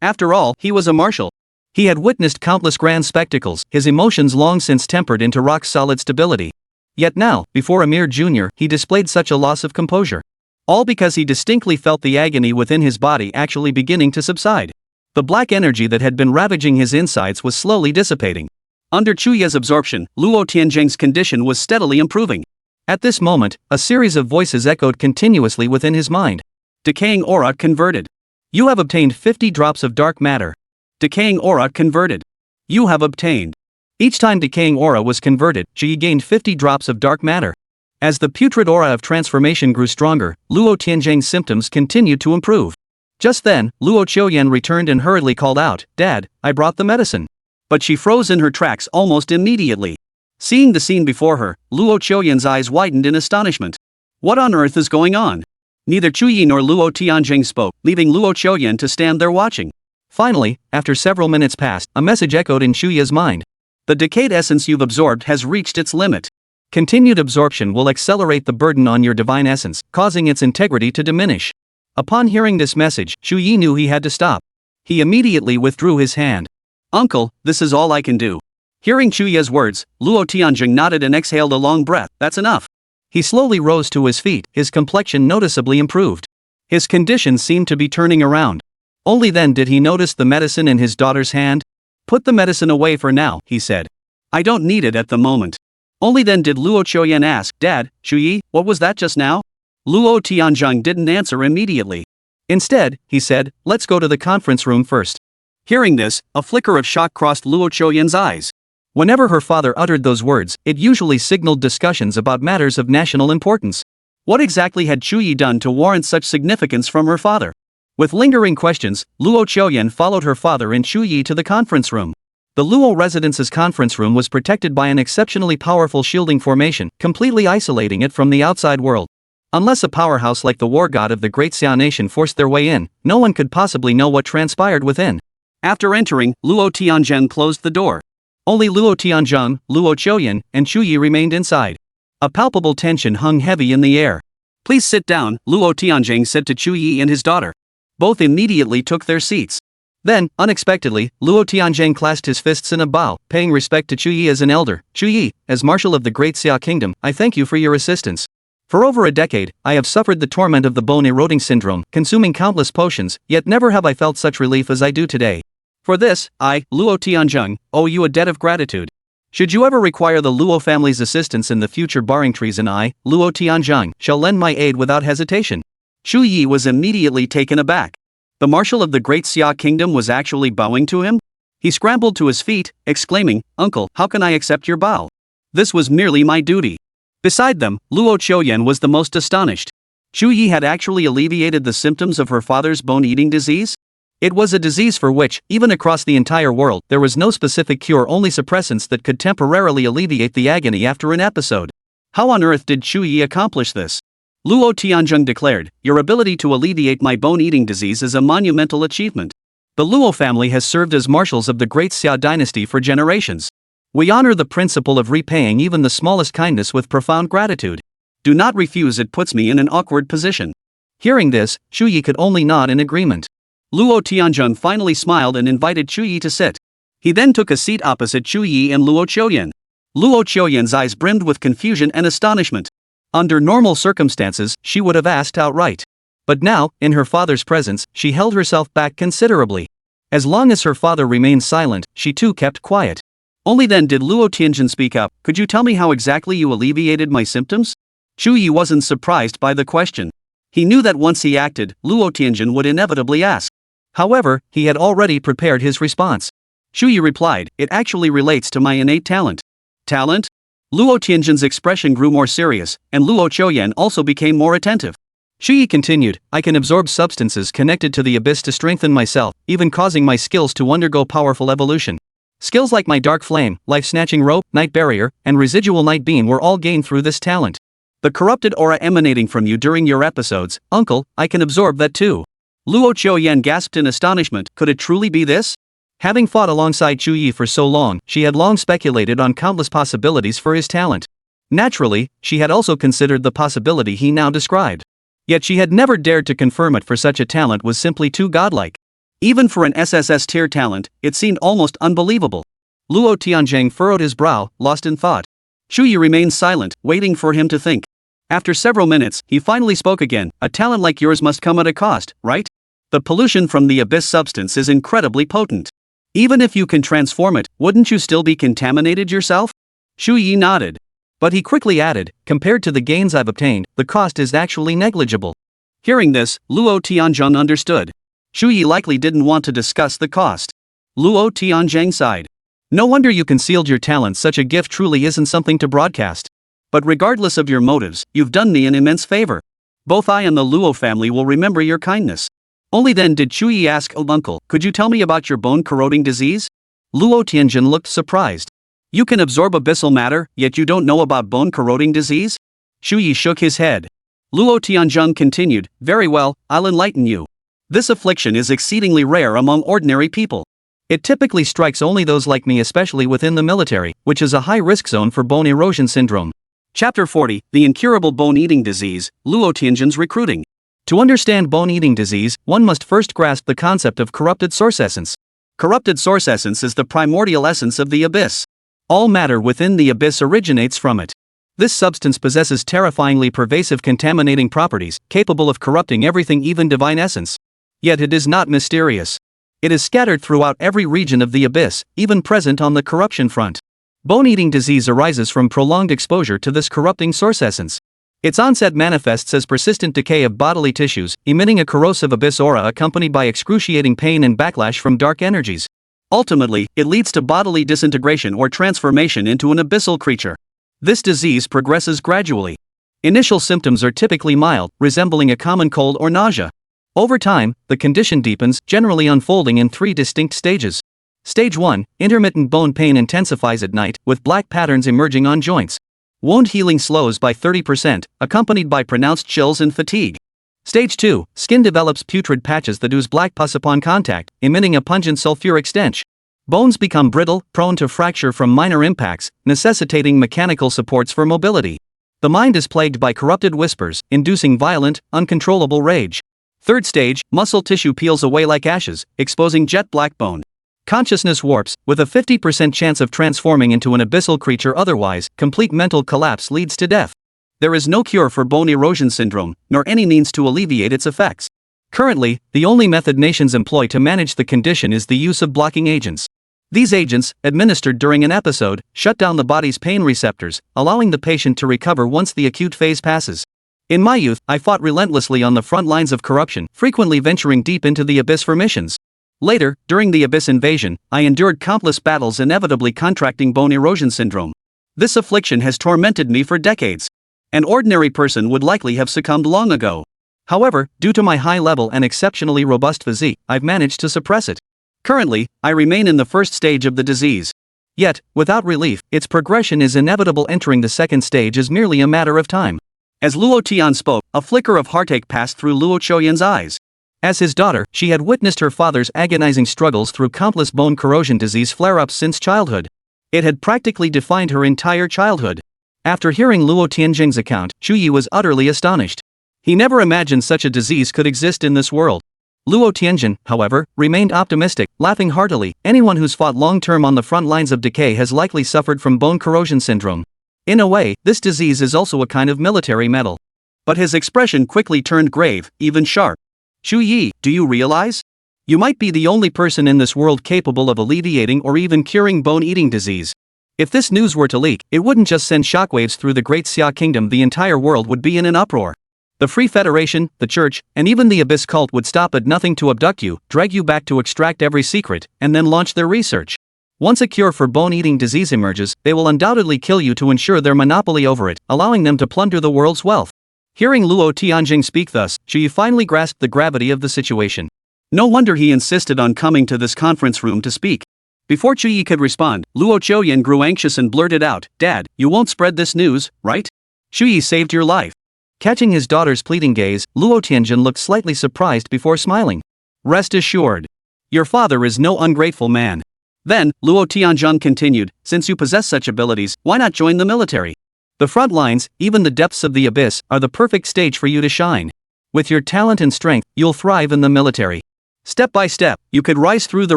After all, he was a martial. He had witnessed countless grand spectacles, his emotions long since tempered into rock-solid stability. Yet now, before a mere junior, he displayed such a loss of composure. All because he distinctly felt the agony within his body actually beginning to subside. The black energy that had been ravaging his insides was slowly dissipating. Under Chu Ye's absorption, Luo Tianzheng's condition was steadily improving. At this moment, a series of voices echoed continuously within his mind. Decaying aura converted. You have obtained 50 drops of dark matter. Decaying aura converted. You have obtained. Each time decaying aura was converted, Chu Ye gained 50 drops of dark matter. As the putrid aura of transformation grew stronger, Luo Tianzheng's symptoms continued to improve. Just then, Luo Qiuyan returned and hurriedly called out, "Dad, I brought the medicine." But she froze in her tracks almost immediately. Seeing the scene before her, Luo Qiuyan's eyes widened in astonishment. What on earth is going on? Neither Chu Ye nor Luo Tianzheng spoke, leaving Luo Qiuyan to stand there watching. Finally, after several minutes passed, a message echoed in Chu Ye's mind. The decayed essence you've absorbed has reached its limit. Continued absorption will accelerate the burden on your divine essence, causing its integrity to diminish. Upon hearing this message, Chu Ye knew he had to stop. He immediately withdrew his hand. "Uncle, this is all I can do." Hearing Chu Ye's words, Luo Tianzheng nodded and exhaled a long breath. "That's enough." He slowly rose to his feet, his complexion noticeably improved. His condition seemed to be turning around. Only then did he notice the medicine in his daughter's hand. "Put the medicine away for now," he said. "I don't need it at the moment." Only then did Luo Qiuyan ask, "Dad, Chu Ye, what was that just now?" Luo Tianzheng didn't answer immediately. Instead, he said, "Let's go to the conference room first." Hearing this, a flicker of shock crossed Luo Qiuyan's eyes. Whenever her father uttered those words, it usually signaled discussions about matters of national importance. What exactly had Chu Ye done to warrant such significance from her father? With lingering questions, Luo Qiuyan followed her father and Chu Ye to the conference room. The Luo residence's conference room was protected by an exceptionally powerful shielding formation, completely isolating it from the outside world. Unless a powerhouse like the war god of the Great Xia nation forced their way in, no one could possibly know what transpired within. After entering, Luo Tianzheng closed the door. Only Luo Tianzheng, Luo Qiuyan, and Chu Ye remained inside. A palpable tension hung heavy in the air. "Please sit down," Luo Tianzheng said to Chu Ye and his daughter. Both immediately took their seats. Then, unexpectedly, Luo Tianzheng clasped his fists in a bow, paying respect to Chu Ye as an elder. "Chu Ye, as marshal of the Great Xia Kingdom, I thank you for your assistance. For over a decade, I have suffered the torment of the bone-eroding syndrome, consuming countless potions, yet never have I felt such relief as I do today. For this, I, Luo Tianzheng, owe you a debt of gratitude. Should you ever require the Luo family's assistance in the future barring treason, I, Luo Tianzheng, shall lend my aid without hesitation." Chu Ye was immediately taken aback. The marshal of the Great Xia Kingdom was actually bowing to him? He scrambled to his feet, exclaiming, "Uncle, how can I accept your bow? This was merely my duty." Beside them, Luo Qiuyan was the most astonished. Chu Ye had actually alleviated the symptoms of her father's bone-eating disease? It was a disease for which, even across the entire world, there was no specific cure, only suppressants that could temporarily alleviate the agony after an episode. How on earth did Chu Ye accomplish this? Luo Tianzheng declared, "Your ability to alleviate my bone-eating disease is a monumental achievement. The Luo family has served as marshals of the Great Xia dynasty for generations. We honor the principle of repaying even the smallest kindness with profound gratitude. Do not refuse, it puts me in an awkward position." Hearing this, Chu Ye could only nod in agreement. Luo Tianzheng finally smiled and invited Chu Ye to sit. He then took a seat opposite Chu Ye and Luo Qiuyan. Luo Qiuyan's eyes brimmed with confusion and astonishment. Under normal circumstances, she would have asked outright. But now, in her father's presence, she held herself back considerably. As long as her father remained silent, she too kept quiet. Only then did Luo Tianzheng speak up. "Could you tell me how exactly you alleviated my symptoms?" Chu Ye wasn't surprised by the question. He knew that once he acted, Luo Tianzheng would inevitably ask. However, he had already prepared his response. Chu Ye replied, "It actually relates to my innate talent." "Talent?" Luo Tianzhen's expression grew more serious, and Luo Qiuyan also became more attentive. Chu Ye continued, "I can absorb substances connected to the abyss to strengthen myself, even causing my skills to undergo powerful evolution. Skills like my dark flame, life-snatching rope, night barrier, and residual night beam were all gained through this talent. The corrupted aura emanating from you during your episodes, uncle, I can absorb that too." Luo Qiuyan gasped in astonishment. Could it truly be this? Having fought alongside Chu Ye for so long, she had long speculated on countless possibilities for his talent. Naturally, she had also considered the possibility he now described. Yet she had never dared to confirm it, for such a talent was simply too godlike. Even for an SSS tier talent, it seemed almost unbelievable. Luo Tianzheng furrowed his brow, lost in thought. Chu Ye remained silent, waiting for him to think. After several minutes, he finally spoke again. A talent like yours must come at a cost, right? The pollution from the abyss substance is incredibly potent. Even if you can transform it, wouldn't you still be contaminated yourself? Chu Ye nodded. But he quickly added, compared to the gains I've obtained, the cost is actually negligible. Hearing this, Luo Tianzheng understood. Chu Ye likely didn't want to discuss the cost. Luo Tianzheng sighed. No wonder you concealed your talents. Such a gift truly isn't something to broadcast. But regardless of your motives, you've done me an immense favor. Both I and the Luo family will remember your kindness. Only then did Chu Ye ask, "Oh uncle, could you tell me about your bone-corroding disease?" Luo Tianzheng looked surprised. You can absorb abyssal matter, yet you don't know about bone-corroding disease? Chu Ye shook his head. Luo Tianzheng continued, "Very well, I'll enlighten you. This affliction is exceedingly rare among ordinary people. It typically strikes only those like me, especially within the military, which is a high-risk zone for bone erosion syndrome." Chapter 40, The Incurable Bone-Eating Disease, Luo Tianzhen's Recruiting. To understand bone-eating disease, one must first grasp the concept of corrupted source essence. Corrupted source essence is the primordial essence of the abyss. All matter within the abyss originates from it. This substance possesses terrifyingly pervasive contaminating properties, capable of corrupting everything, even divine essence. Yet it is not mysterious. It is scattered throughout every region of the abyss, even present on the corruption front. Bone-eating disease arises from prolonged exposure to this corrupting source essence. Its onset manifests as persistent decay of bodily tissues, emitting a corrosive abyss aura accompanied by excruciating pain and backlash from dark energies. Ultimately, it leads to bodily disintegration or transformation into an abyssal creature. This disease progresses gradually. Initial symptoms are typically mild, resembling a common cold or nausea. Over time, the condition deepens, generally unfolding in 3 distinct stages. Stage 1, intermittent bone pain intensifies at night, with black patterns emerging on joints. Wound healing slows by 30%, accompanied by pronounced chills and fatigue. Stage 2, skin develops putrid patches that ooze black pus upon contact, emitting a pungent sulfuric stench. Bones become brittle, prone to fracture from minor impacts, necessitating mechanical supports for mobility. The mind is plagued by corrupted whispers, inducing violent, uncontrollable rage. Third stage, muscle tissue peels away like ashes, exposing jet black bone. Consciousness warps, with a 50% chance of transforming into an abyssal creature. Otherwise, complete mental collapse leads to death. There is no cure for bone erosion syndrome, nor any means to alleviate its effects. Currently, the only method nations employ to manage the condition is the use of blocking agents. These agents, administered during an episode, shut down the body's pain receptors, allowing the patient to recover once the acute phase passes. In my youth, I fought relentlessly on the front lines of corruption, frequently venturing deep into the abyss for missions. Later, during the abyss invasion, I endured countless battles, inevitably contracting bone erosion syndrome. This affliction has tormented me for decades. An ordinary person would likely have succumbed long ago. However, due to my high level and exceptionally robust physique, I've managed to suppress it. Currently, I remain in the first stage of the disease. Yet, without relief, its progression is inevitable. Entering the second stage is merely a matter of time. As Luo Tian spoke, a flicker of heartache passed through Luo Qiuyan's eyes. As his daughter, she had witnessed her father's agonizing struggles through countless bone corrosion disease flare-ups since childhood. It had practically defined her entire childhood. After hearing Luo Tianzheng's account, Chu Ye was utterly astonished. He never imagined such a disease could exist in this world. Luo Tianzheng, however, remained optimistic, laughing heartily. Anyone who's fought long-term on the front lines of decay has likely suffered from bone corrosion syndrome. In a way, this disease is also a kind of military medal. But his expression quickly turned grave, even sharp. Chu Ye, do you realize? You might be the only person in this world capable of alleviating or even curing bone-eating disease. If this news were to leak, it wouldn't just send shockwaves through the Great Xia Kingdom, the entire world would be in an uproar. The Free Federation, the Church, and even the Abyss cult would stop at nothing to abduct you, drag you back to extract every secret, and then launch their research. Once a cure for bone-eating disease emerges, they will undoubtedly kill you to ensure their monopoly over it, allowing them to plunder the world's wealth. Hearing Luo Tianzheng speak thus, Chu Ye finally grasped the gravity of the situation. No wonder he insisted on coming to this conference room to speak. Before Chu Ye could respond, Luo Qiuyan grew anxious and blurted out, "Dad, you won't spread this news, right? Chu Ye saved your life. Catching his daughter's pleading gaze, Luo Tianjun looked slightly surprised before smiling. Rest assured. Your father is no ungrateful man. Then, Luo Tianjun continued, since you possess such abilities, why not join the military? The front lines, even the depths of the abyss, are the perfect stage for you to shine. With your talent and strength, you'll thrive in the military. Step by step, you could rise through the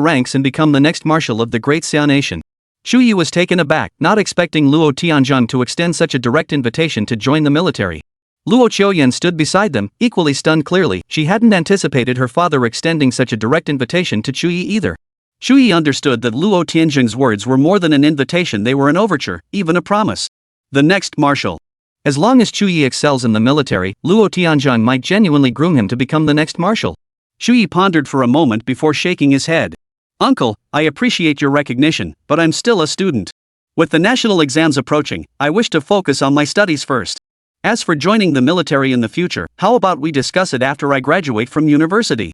ranks and become the next marshal of the great Xia nation. Chu Ye was taken aback, not expecting Luo Tianjun to extend such a direct invitation to join the military. Luo Qiuyan stood beside them, equally stunned. Clearly, she hadn't anticipated her father extending such a direct invitation to Chu Ye either. Chu Ye understood that Luo Tianjun's words were more than an invitation, they were an overture, even a promise. The next marshal. As long as Chu Ye excels in the military, Luo Tianjun might genuinely groom him to become the next marshal. Chu Ye pondered for a moment before shaking his head. Uncle, I appreciate your recognition, but I'm still a student. With the national exams approaching, I wish to focus on my studies first. As for joining the military in the future, how about we discuss it after I graduate from university?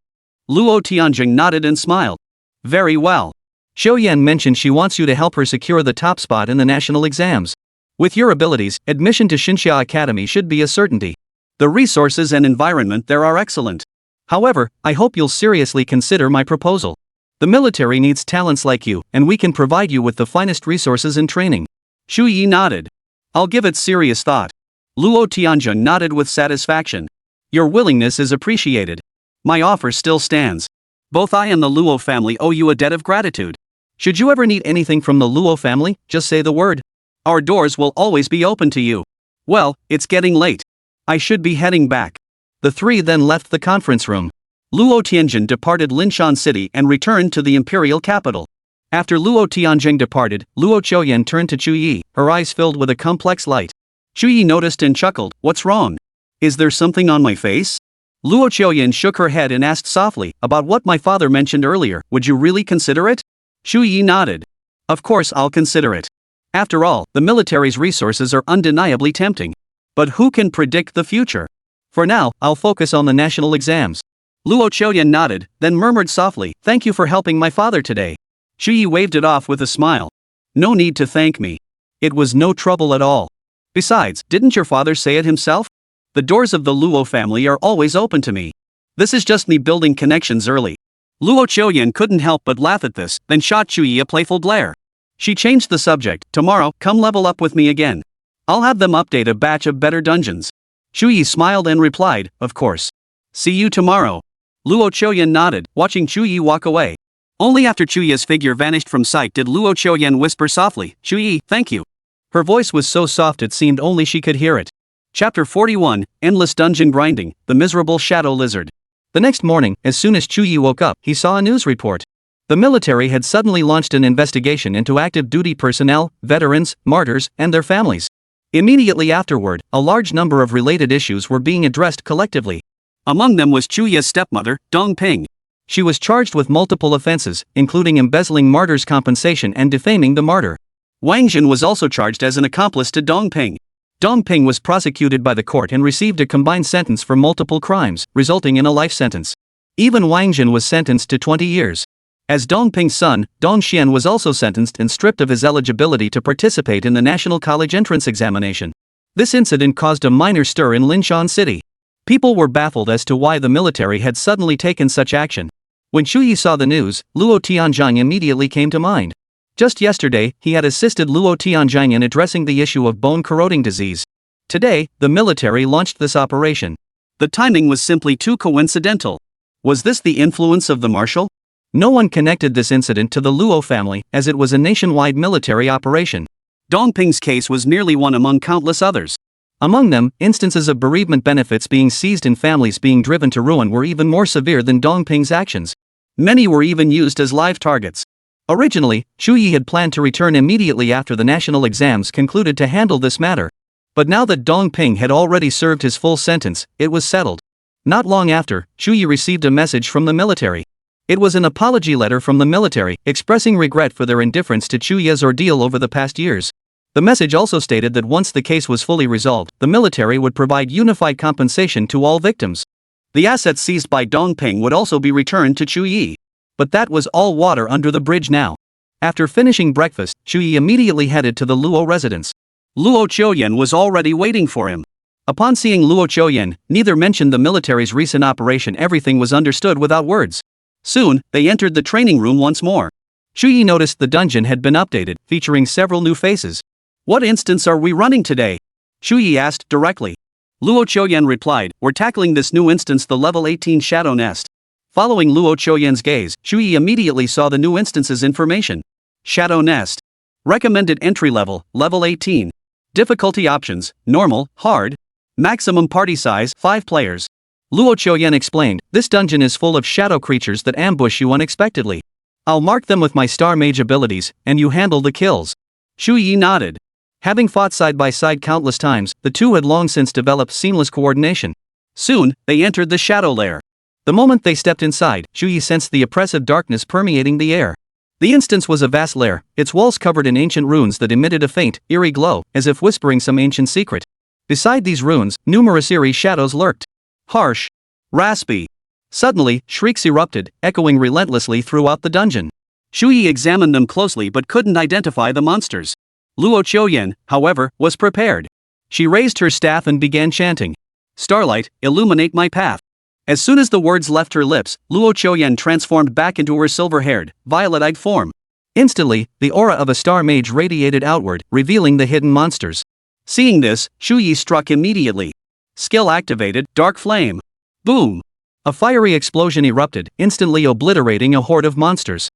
Luo Tianjun nodded and smiled. Very well. Xiao Yan mentioned she wants you to help her secure the top spot in the national exams. With your abilities, admission to Xinxia Academy should be a certainty. The resources and environment there are excellent. However, I hope you'll seriously consider my proposal. The military needs talents like you, and we can provide you with the finest resources and training. Chu Ye nodded. I'll give it serious thought. Luo Tianjun nodded with satisfaction. Your willingness is appreciated. My offer still stands. Both I and the Luo family owe you a debt of gratitude. Should you ever need anything from the Luo family, just say the word. Our doors will always be open to you. Well, it's getting late. I should be heading back. The three then left the conference room. Luo Tianjun departed Linshan City and returned to the imperial capital. After Luo Tianjun departed, Luo Qiuyan turned to Chu Ye, her eyes filled with a complex light. Chu Ye noticed and chuckled, what's wrong? Is there something on my face? Luo Qiuyan shook her head and asked softly, about what my father mentioned earlier, would you really consider it? Chu Ye nodded. Of course I'll consider it. After all, the military's resources are undeniably tempting. But who can predict the future? For now, I'll focus on the national exams. Luo Qiuyan nodded, then murmured softly, thank you for helping my father today. Chu Ye waved it off with a smile. No need to thank me. It was no trouble at all. Besides, didn't your father say it himself? The doors of the Luo family are always open to me. This is just me building connections early. Luo Qiuyan couldn't help but laugh at this, then shot Chu Ye a playful glare. She changed the subject, tomorrow, come level up with me again. I'll have them update a batch of better dungeons. Chu Ye smiled and replied, of course. See you tomorrow. Luo Qiuyan nodded, watching Chu Ye walk away. Only after Chu Ye's figure vanished from sight did Luo Qiuyan whisper softly, Chu Ye, thank you. Her voice was so soft it seemed only she could hear it. Chapter 41, Endless Dungeon Grinding, The Miserable Shadow Lizard. The next morning, as soon as Chu Ye woke up, he saw a news report. The military had suddenly launched an investigation into active duty personnel, veterans, martyrs, and their families. Immediately afterward, a large number of related issues were being addressed collectively. Among them was Chu Ye's stepmother, Dong Ping. She was charged with multiple offenses, including embezzling martyrs' compensation and defaming the martyr. Wang Jin was also charged as an accomplice to Dong Ping. Dong Ping was prosecuted by the court and received a combined sentence for multiple crimes, resulting in a life sentence. Even Wang Jin was sentenced to 20 years. As Dong Ping's son, Dong Xian was also sentenced and stripped of his eligibility to participate in the National College entrance examination. This incident caused a minor stir in Linshan City. People were baffled as to why the military had suddenly taken such action. When Chu Ye saw the news, Luo Tianjun immediately came to mind. Just yesterday, he had assisted Luo Tianjun in addressing the issue of bone-corroding disease. Today, the military launched this operation. The timing was simply too coincidental. Was this the influence of the marshal? No one connected this incident to the Luo family, as it was a nationwide military operation. Dong Ping's case was merely one among countless others. Among them, instances of bereavement benefits being seized and families being driven to ruin were even more severe than Dong Ping's actions. Many were even used as live targets. Originally, Chu Ye had planned to return immediately after the national exams concluded to handle this matter. But now that Dong Ping had already served his full sentence, it was settled. Not long after, Chu Ye received a message from the military. It was an apology letter from the military, expressing regret for their indifference to Chu Ye's ordeal over the past years. The message also stated that once the case was fully resolved, the military would provide unified compensation to all victims. The assets seized by Dong Ping would also be returned to Chu Ye. But that was all water under the bridge now. After finishing breakfast, Chu Ye immediately headed to the Luo residence. Luo Qiuyan was already waiting for him. Upon seeing Luo Chuyen, neither mentioned the military's recent operation. Everything was understood without words. Soon, they entered the training room once more. Chu Ye noticed the dungeon had been updated, featuring several new faces. What instance are we running today? Chu Ye asked directly. Luo Chuyen replied, we're tackling this new instance, the level 18 Shadow Nest. Following Luo Chuyen's gaze, Chu Ye immediately saw the new instance's information. Shadow Nest. Recommended entry level, level 18. Difficulty options, normal, hard. Maximum party size, 5 players. Luo Chuyen explained, this dungeon is full of shadow creatures that ambush you unexpectedly. I'll mark them with my star mage abilities, and you handle the kills. Chu Ye nodded. Having fought side by side countless times, the two had long since developed seamless coordination. Soon, they entered the shadow lair. The moment they stepped inside, Chu Ye sensed the oppressive darkness permeating the air. The instance was a vast lair, its walls covered in ancient runes that emitted a faint, eerie glow, as if whispering some ancient secret. Beside these runes, numerous eerie shadows lurked. Harsh. Raspy. Suddenly, shrieks erupted, echoing relentlessly throughout the dungeon. Chu Ye examined them closely but couldn't identify the monsters. Luo Chuyen, however, was prepared. She raised her staff and began chanting. Starlight, illuminate my path. As soon as the words left her lips, Luo Chuyen transformed back into her silver-haired, violet-eyed form. Instantly, the aura of a star mage radiated outward, revealing the hidden monsters. Seeing this, Chu Ye struck immediately. Skill activated, Dark Flame. Boom! A fiery explosion erupted, instantly obliterating a horde of monsters.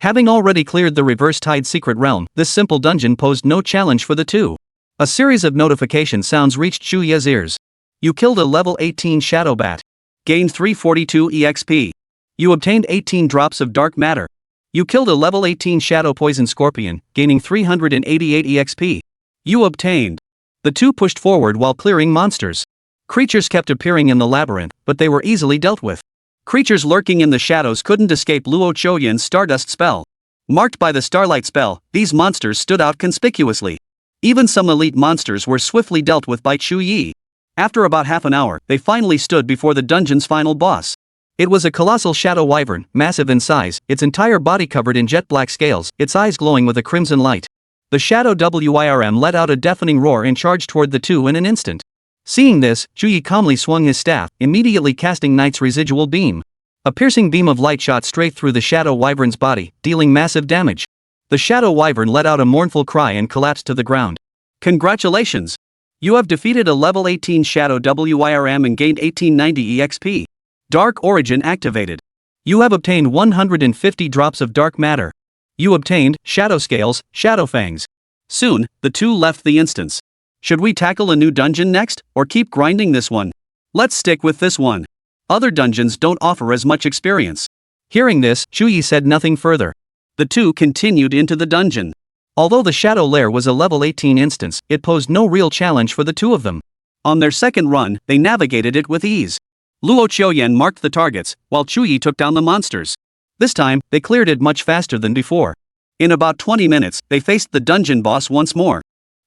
Having already cleared the reverse tide secret realm, this simple dungeon posed no challenge for the two. A series of notification sounds reached Chu Ye's ears. You killed a level 18 shadow bat. Gained 342 EXP. You obtained 18 drops of dark matter. You killed a level 18 shadow poison scorpion, gaining 388 EXP. You obtained. The two pushed forward while clearing monsters. Creatures kept appearing in the labyrinth, but they were easily dealt with. Creatures lurking in the shadows couldn't escape Luo Chuyen's Stardust spell. Marked by the Starlight spell, these monsters stood out conspicuously. Even some elite monsters were swiftly dealt with by Chu Ye. After about half an hour, they finally stood before the dungeon's final boss. It was a colossal shadow wyvern, massive in size, its entire body covered in jet black scales, its eyes glowing with a crimson light. The shadow WYRM let out a deafening roar and charged toward the two in an instant. Seeing this, Chu Ye calmly swung his staff, immediately casting Night's residual beam. A piercing beam of light shot straight through the shadow wyvern's body, dealing massive damage. The shadow wyvern let out a mournful cry and collapsed to the ground. Congratulations! You have defeated a level 18 shadow WYRM and gained 1890 EXP. Dark Origin activated. You have obtained 150 drops of dark matter. You obtained Shadow Scales, Shadow Fangs. Soon, the two left the instance. Should we tackle a new dungeon next, or keep grinding this one? Let's stick with this one. Other dungeons don't offer as much experience. Hearing this, Chu Ye said nothing further. The two continued into the dungeon. Although the Shadow Lair was a level 18 instance, it posed no real challenge for the two of them. On their second run, they navigated it with ease. Luo Chuyen marked the targets, while Chu Ye took down the monsters. This time, they cleared it much faster than before. In about 20 minutes, they faced the dungeon boss once more.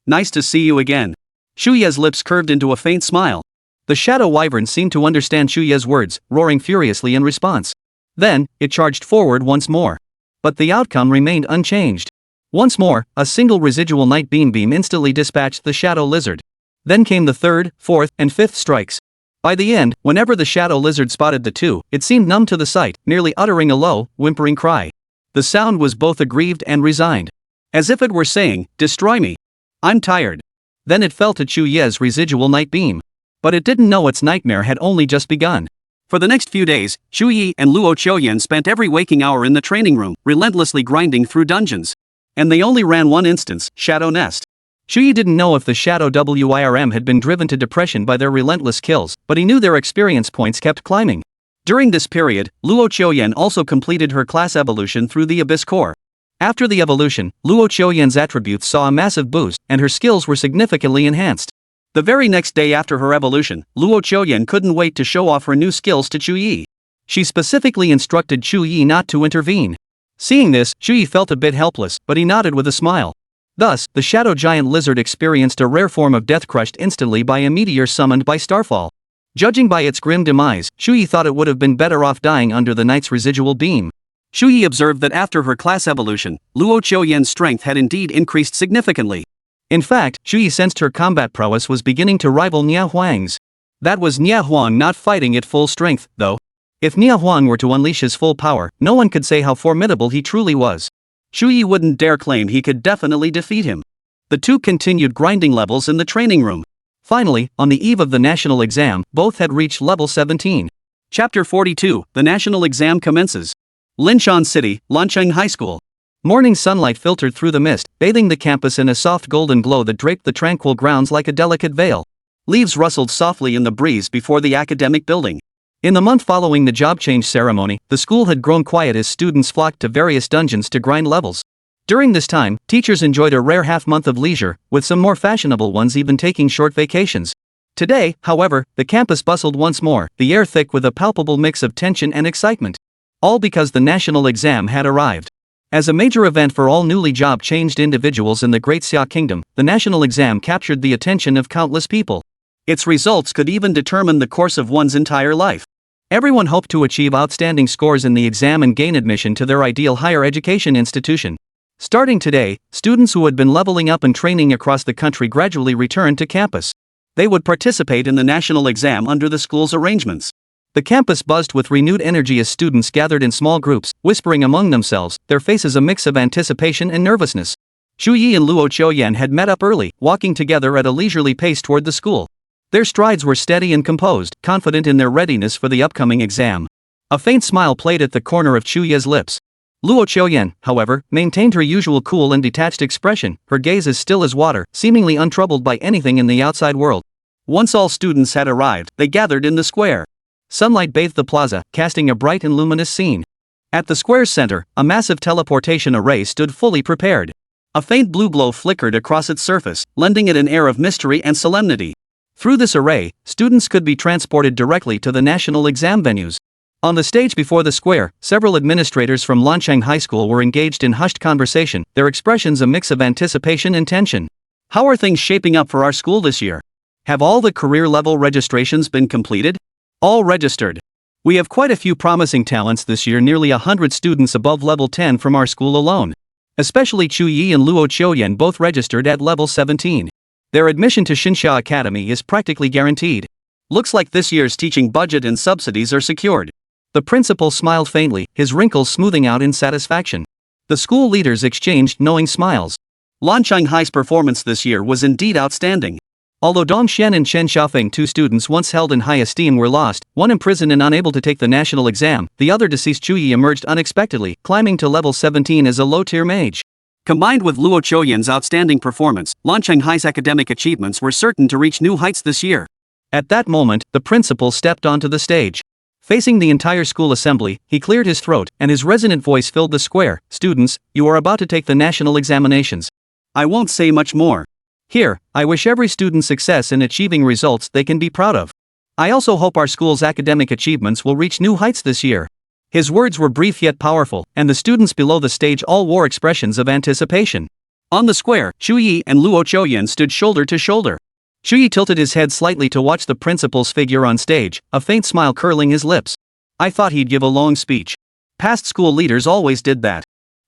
Nice to see you again. Chu Ye's lips curved into a faint smile. The shadow wyvern seemed to understand Chu Ye's words, roaring furiously in response. Then, it charged forward once more. But the outcome remained unchanged. Once more, a single residual night beam instantly dispatched the shadow lizard. Then came the third, fourth, and fifth strikes. By the end, whenever the shadow lizard spotted the two, it seemed numb to the sight, nearly uttering a low, whimpering cry. The sound was both aggrieved and resigned. As if it were saying, destroy me. I'm tired. Then it fell to Chu Ye's residual night beam. But it didn't know its nightmare had only just begun. For the next few days, Chu Ye and Luo Chuyen spent every waking hour in the training room, relentlessly grinding through dungeons. And they only ran one instance, Shadow Nest. Chu Ye didn't know if the Shadow WYRM had been driven to depression by their relentless kills, but he knew their experience points kept climbing. During this period, Luo Chuyen also completed her class evolution through the Abyss Core. After the evolution, Luo Chuyen's attributes saw a massive boost, and her skills were significantly enhanced. The very next day after her evolution, Luo Chuyen couldn't wait to show off her new skills to Chu Ye. She specifically instructed Chu Ye not to intervene. Seeing this, Chu Ye felt a bit helpless, but he nodded with a smile. Thus, the shadow giant lizard experienced a rare form of death crushed instantly by a meteor summoned by Starfall. Judging by its grim demise, Chu Ye thought it would have been better off dying under the Knight's residual beam. Chu Ye observed that after her class evolution, Luo Chuyen's strength had indeed increased significantly. In fact, Chu Ye sensed her combat prowess was beginning to rival Nia Huang's. That was Nia Huang not fighting at full strength, though. If Nia Huang were to unleash his full power, no one could say how formidable he truly was. Chu Ye wouldn't dare claim he could definitely defeat him. The two continued grinding levels in the training room. Finally, on the eve of the national exam, both had reached level 17. Chapter 42, the national exam commences. Linshan City, Lancheng High School. Morning sunlight filtered through the mist, bathing the campus in a soft golden glow that draped the tranquil grounds like a delicate veil. Leaves rustled softly in the breeze before the academic building. In the month following the job change ceremony, the school had grown quiet as students flocked to various dungeons to grind levels. During this time, teachers enjoyed a rare half-month of leisure, with some more fashionable ones even taking short vacations. Today, however, the campus bustled once more, the air thick with a palpable mix of tension and excitement. All because the national exam had arrived. As a major event for all newly job-changed individuals in the Great Xia Kingdom, the national exam captured the attention of countless people. Its results could even determine the course of one's entire life. Everyone hoped to achieve outstanding scores in the exam and gain admission to their ideal higher education institution. Starting today, students who had been leveling up and training across the country gradually returned to campus. They would participate in the national exam under the school's arrangements. The campus buzzed with renewed energy as students gathered in small groups, whispering among themselves, their faces a mix of anticipation and nervousness. Chu Ye and Luo Qiuyan had met up early, walking together at a leisurely pace toward the school. Their strides were steady and composed, confident in their readiness for the upcoming exam. A faint smile played at the corner of Chu Ye's lips. Luo Qiuyan, however, maintained her usual cool and detached expression, her gaze as still as water, seemingly untroubled by anything in the outside world. Once all students had arrived, they gathered in the square. Sunlight bathed the plaza, casting a bright and luminous scene. At the square's center, a massive teleportation array stood fully prepared. A faint blue glow flickered across its surface, lending it an air of mystery and solemnity. Through this array, students could be transported directly to the national exam venues. On the stage before the square, several administrators from Lancheng High School were engaged in hushed conversation, their expressions a mix of anticipation and tension. How are things shaping up for our school this year? Have all the career level registrations been completed? All registered. We have quite a few promising talents this year, nearly 100 students above level 10 from our school alone. Especially Chu Ye and Luo Qiuyan both registered at level 17. Their admission to Xinxia Academy is practically guaranteed. Looks like this year's teaching budget and subsidies are secured. The principal smiled faintly, his wrinkles smoothing out in satisfaction. The school leaders exchanged knowing smiles. Lancheng High's performance this year was indeed outstanding. Although Dong Shen and Chen Xiaofeng, two students once held in high esteem, were lost, one imprisoned and unable to take the national exam, the other deceased Chu Ye emerged unexpectedly, climbing to level 17 as a low-tier mage. Combined with Luo Qiuyan's outstanding performance, Lancheng High's academic achievements were certain to reach new heights this year. At that moment, the principal stepped onto the stage. Facing the entire school assembly, he cleared his throat, and his resonant voice filled the square. Students, you are about to take the national examinations. I won't say much more. Here, I wish every student success in achieving results they can be proud of. I also hope our school's academic achievements will reach new heights this year. His words were brief yet powerful, and the students below the stage all wore expressions of anticipation. On the square, Chu Ye and Luo Qiuyan stood shoulder to shoulder. Chu Ye tilted his head slightly to watch the principal's figure on stage, a faint smile curling his lips. I thought he'd give a long speech. Past school leaders always did that.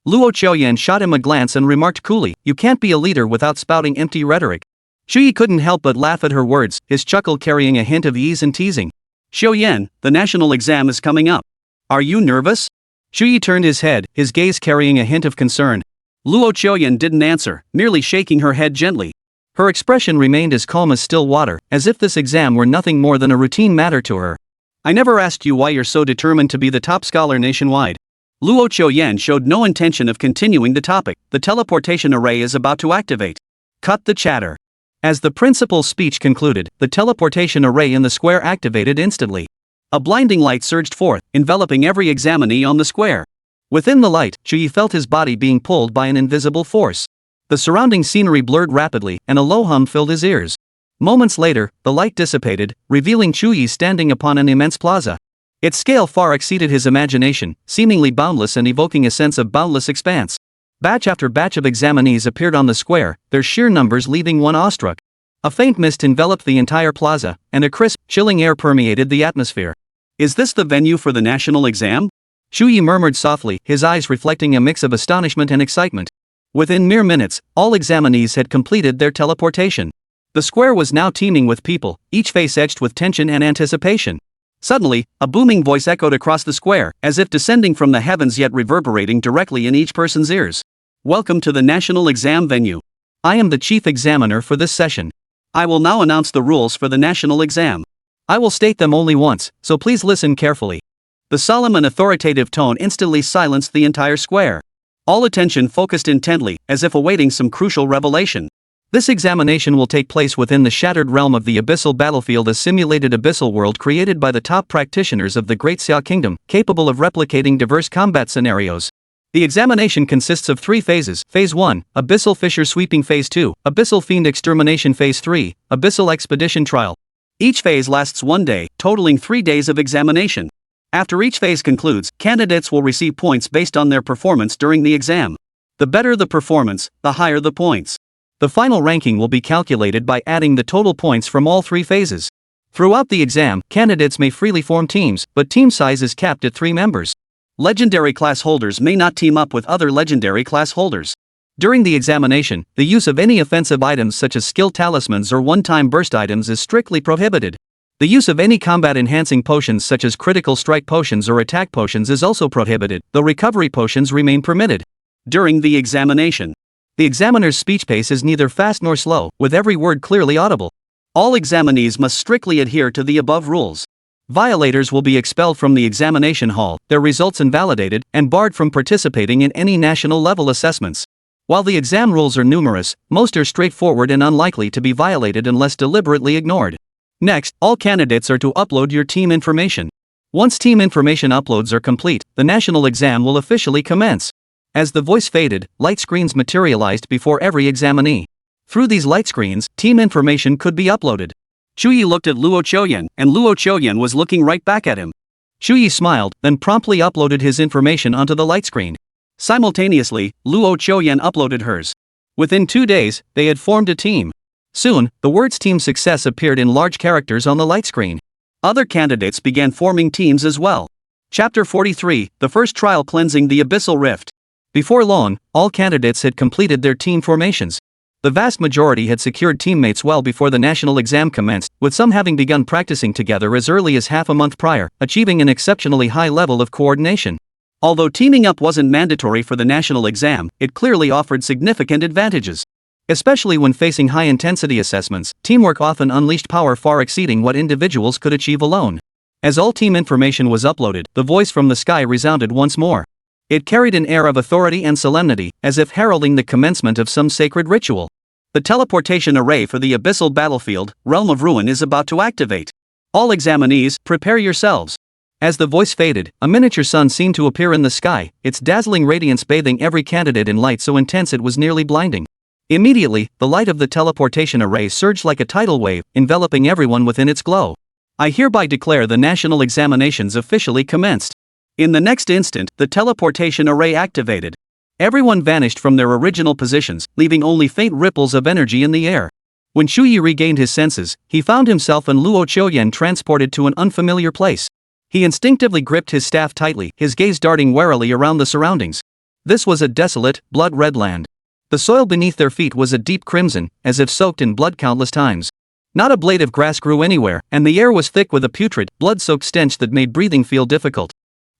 Luo Qiuyan shot him a glance and remarked coolly, you can't be a leader without spouting empty rhetoric. Chu Ye couldn't help but laugh at her words, his chuckle carrying a hint of ease and teasing. Qiuyan, the national exam is coming up. Are you nervous? Chu Ye turned his head, his gaze carrying a hint of concern. Luo Qiuyan didn't answer, merely shaking her head gently. Her expression remained as calm as still water, as if this exam were nothing more than a routine matter to her. I never asked you why you're so determined to be the top scholar nationwide. Luo Qiuyan showed no intention of continuing the topic. The teleportation array is about to activate. Cut the chatter. As the principal's speech concluded, the teleportation array in the square activated instantly. A blinding light surged forth, enveloping every examinee on the square. Within the light, Chu Ye felt his body being pulled by an invisible force. The surrounding scenery blurred rapidly, and a low hum filled his ears. Moments later, the light dissipated, revealing Chu Ye standing upon an immense plaza. Its scale far exceeded his imagination, seemingly boundless and evoking a sense of boundless expanse. Batch after batch of examinees appeared on the square, their sheer numbers leaving one awestruck. A faint mist enveloped the entire plaza, and a crisp, chilling air permeated the atmosphere. Is this the venue for the national exam? Chu Ye murmured softly, his eyes reflecting a mix of astonishment and excitement. Within mere minutes, all examinees had completed their teleportation. The square was now teeming with people, each face etched with tension and anticipation. Suddenly, a booming voice echoed across the square, as if descending from the heavens yet reverberating directly in each person's ears. Welcome to the national exam venue. I am the chief examiner for this session. I will now announce the rules for the national exam. I will state them only once, so please listen carefully. The solemn and authoritative tone instantly silenced the entire square. All attention focused intently, as if awaiting some crucial revelation. This examination will take place within the shattered realm of the Abyssal Battlefield, a simulated abyssal world created by the top practitioners of the Great Xia Kingdom, capable of replicating diverse combat scenarios. The examination consists of 3 phases. Phase 1, Abyssal Fissure Sweeping. Phase 2, Abyssal Fiend Extermination. Phase 3, Abyssal Expedition Trial. Each phase lasts 1 day, totaling 3 days of examination. After each phase concludes, candidates will receive points based on their performance during the exam. The better the performance, the higher the points. The final ranking will be calculated by adding the total points from all 3 phases. Throughout the exam, candidates may freely form teams, but team size is capped at 3 members. Legendary class holders may not team up with other legendary class holders. During the examination, the use of any offensive items such as skill talismans or one-time burst items is strictly prohibited. The use of any combat-enhancing potions such as critical strike potions or attack potions is also prohibited, though recovery potions remain permitted. During the examination, the examiner's speech pace is neither fast nor slow, with every word clearly audible. All examinees must strictly adhere to the above rules. Violators will be expelled from the examination hall, their results invalidated, and barred from participating in any national-level assessments. While the exam rules are numerous, most are straightforward and unlikely to be violated unless deliberately ignored. Next, all candidates are to upload your team information. Once team information uploads are complete, the national exam will officially commence. As the voice faded, light screens materialized before every examinee. Through these light screens, team information could be uploaded. Chu Ye looked at Luo Qiuyan, and Luo Qiuyan was looking right back at him. Chu Ye smiled, then promptly uploaded his information onto the light screen. Simultaneously, Luo Qiuyan uploaded hers. Within 2 days, they had formed a team. Soon, the words Team Success appeared in large characters on the light screen. Other candidates began forming teams as well. Chapter 43, The First Trial Cleansing the Abyssal Rift. Before long, all candidates had completed their team formations. The vast majority had secured teammates well before the national exam commenced, with some having begun practicing together as early as half a month prior, achieving an exceptionally high level of coordination. Although teaming up wasn't mandatory for the national exam, it clearly offered significant advantages. Especially when facing high-intensity assessments, teamwork often unleashed power far exceeding what individuals could achieve alone. As all team information was uploaded, the voice from the sky resounded once more. It carried an air of authority and solemnity, as if heralding the commencement of some sacred ritual. The teleportation array for the Abyssal Battlefield, Realm of Ruin, is about to activate. All examinees, prepare yourselves. As the voice faded, a miniature sun seemed to appear in the sky, its dazzling radiance bathing every candidate in light so intense it was nearly blinding. Immediately, the light of the teleportation array surged like a tidal wave, enveloping everyone within its glow. I hereby declare the national examinations officially commenced. In the next instant, the teleportation array activated. Everyone vanished from their original positions, leaving only faint ripples of energy in the air. When Chu Ye regained his senses, he found himself and Luo Qiuyan transported to an unfamiliar place. He instinctively gripped his staff tightly, his gaze darting warily around the surroundings. This was a desolate, blood-red land. The soil beneath their feet was a deep crimson, as if soaked in blood countless times. Not a blade of grass grew anywhere, and the air was thick with a putrid, blood-soaked stench that made breathing feel difficult.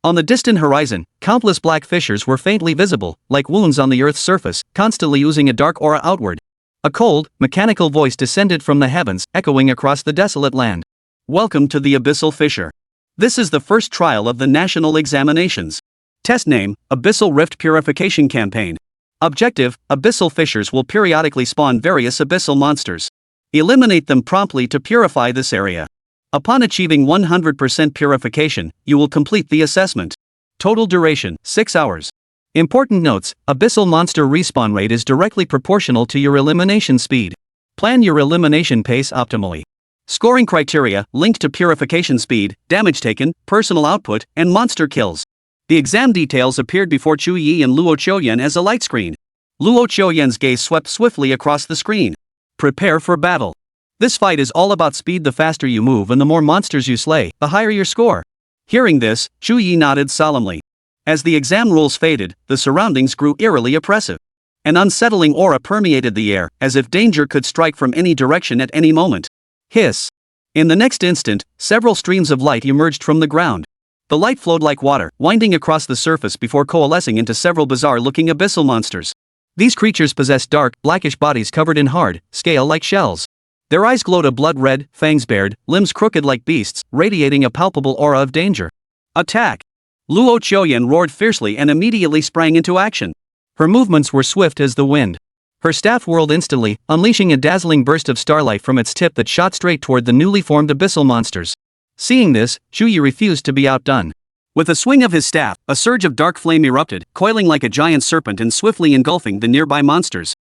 On the distant horizon, countless black fissures were faintly visible, like wounds on the Earth's surface, constantly oozing a dark aura outward. A cold, mechanical voice descended from the heavens, echoing across the desolate land. Welcome to the Abyssal Fissure. This is the first trial of the national examinations. Test name, Abyssal Rift Purification Campaign. Objective, abyssal fissures will periodically spawn various abyssal monsters. Eliminate them promptly to purify this area. Upon achieving 100% purification, you will complete the assessment. Total duration, 6 hours. Important notes, abyssal monster respawn rate is directly proportional to your elimination speed. Plan your elimination pace optimally. Scoring criteria, linked to purification speed, damage taken, personal output, and monster kills. The exam details appeared before Chu Ye and Luo Qiuyan as a light screen. Luo Qiuyan's gaze swept swiftly across the screen. Prepare for battle. This fight is all about speed. The faster you move and the more monsters you slay, the higher your score. Hearing this, Chu Ye nodded solemnly. As the exam rules faded, the surroundings grew eerily oppressive. An unsettling aura permeated the air, as if danger could strike from any direction at any moment. Hiss. In the next instant, several streams of light emerged from the ground. The light flowed like water, winding across the surface before coalescing into several bizarre-looking abyssal monsters. These creatures possessed dark, blackish bodies covered in hard, scale-like shells. Their eyes glowed a blood red, fangs bared, limbs crooked like beasts, radiating a palpable aura of danger. Attack! Luo Chuyen roared fiercely and immediately sprang into action. Her movements were swift as the wind. Her staff whirled instantly, unleashing a dazzling burst of starlight from its tip that shot straight toward the newly formed abyssal monsters. Seeing this, Chu Ye refused to be outdone. With a swing of his staff, a surge of dark flame erupted, coiling like a giant serpent and swiftly engulfing the nearby monsters.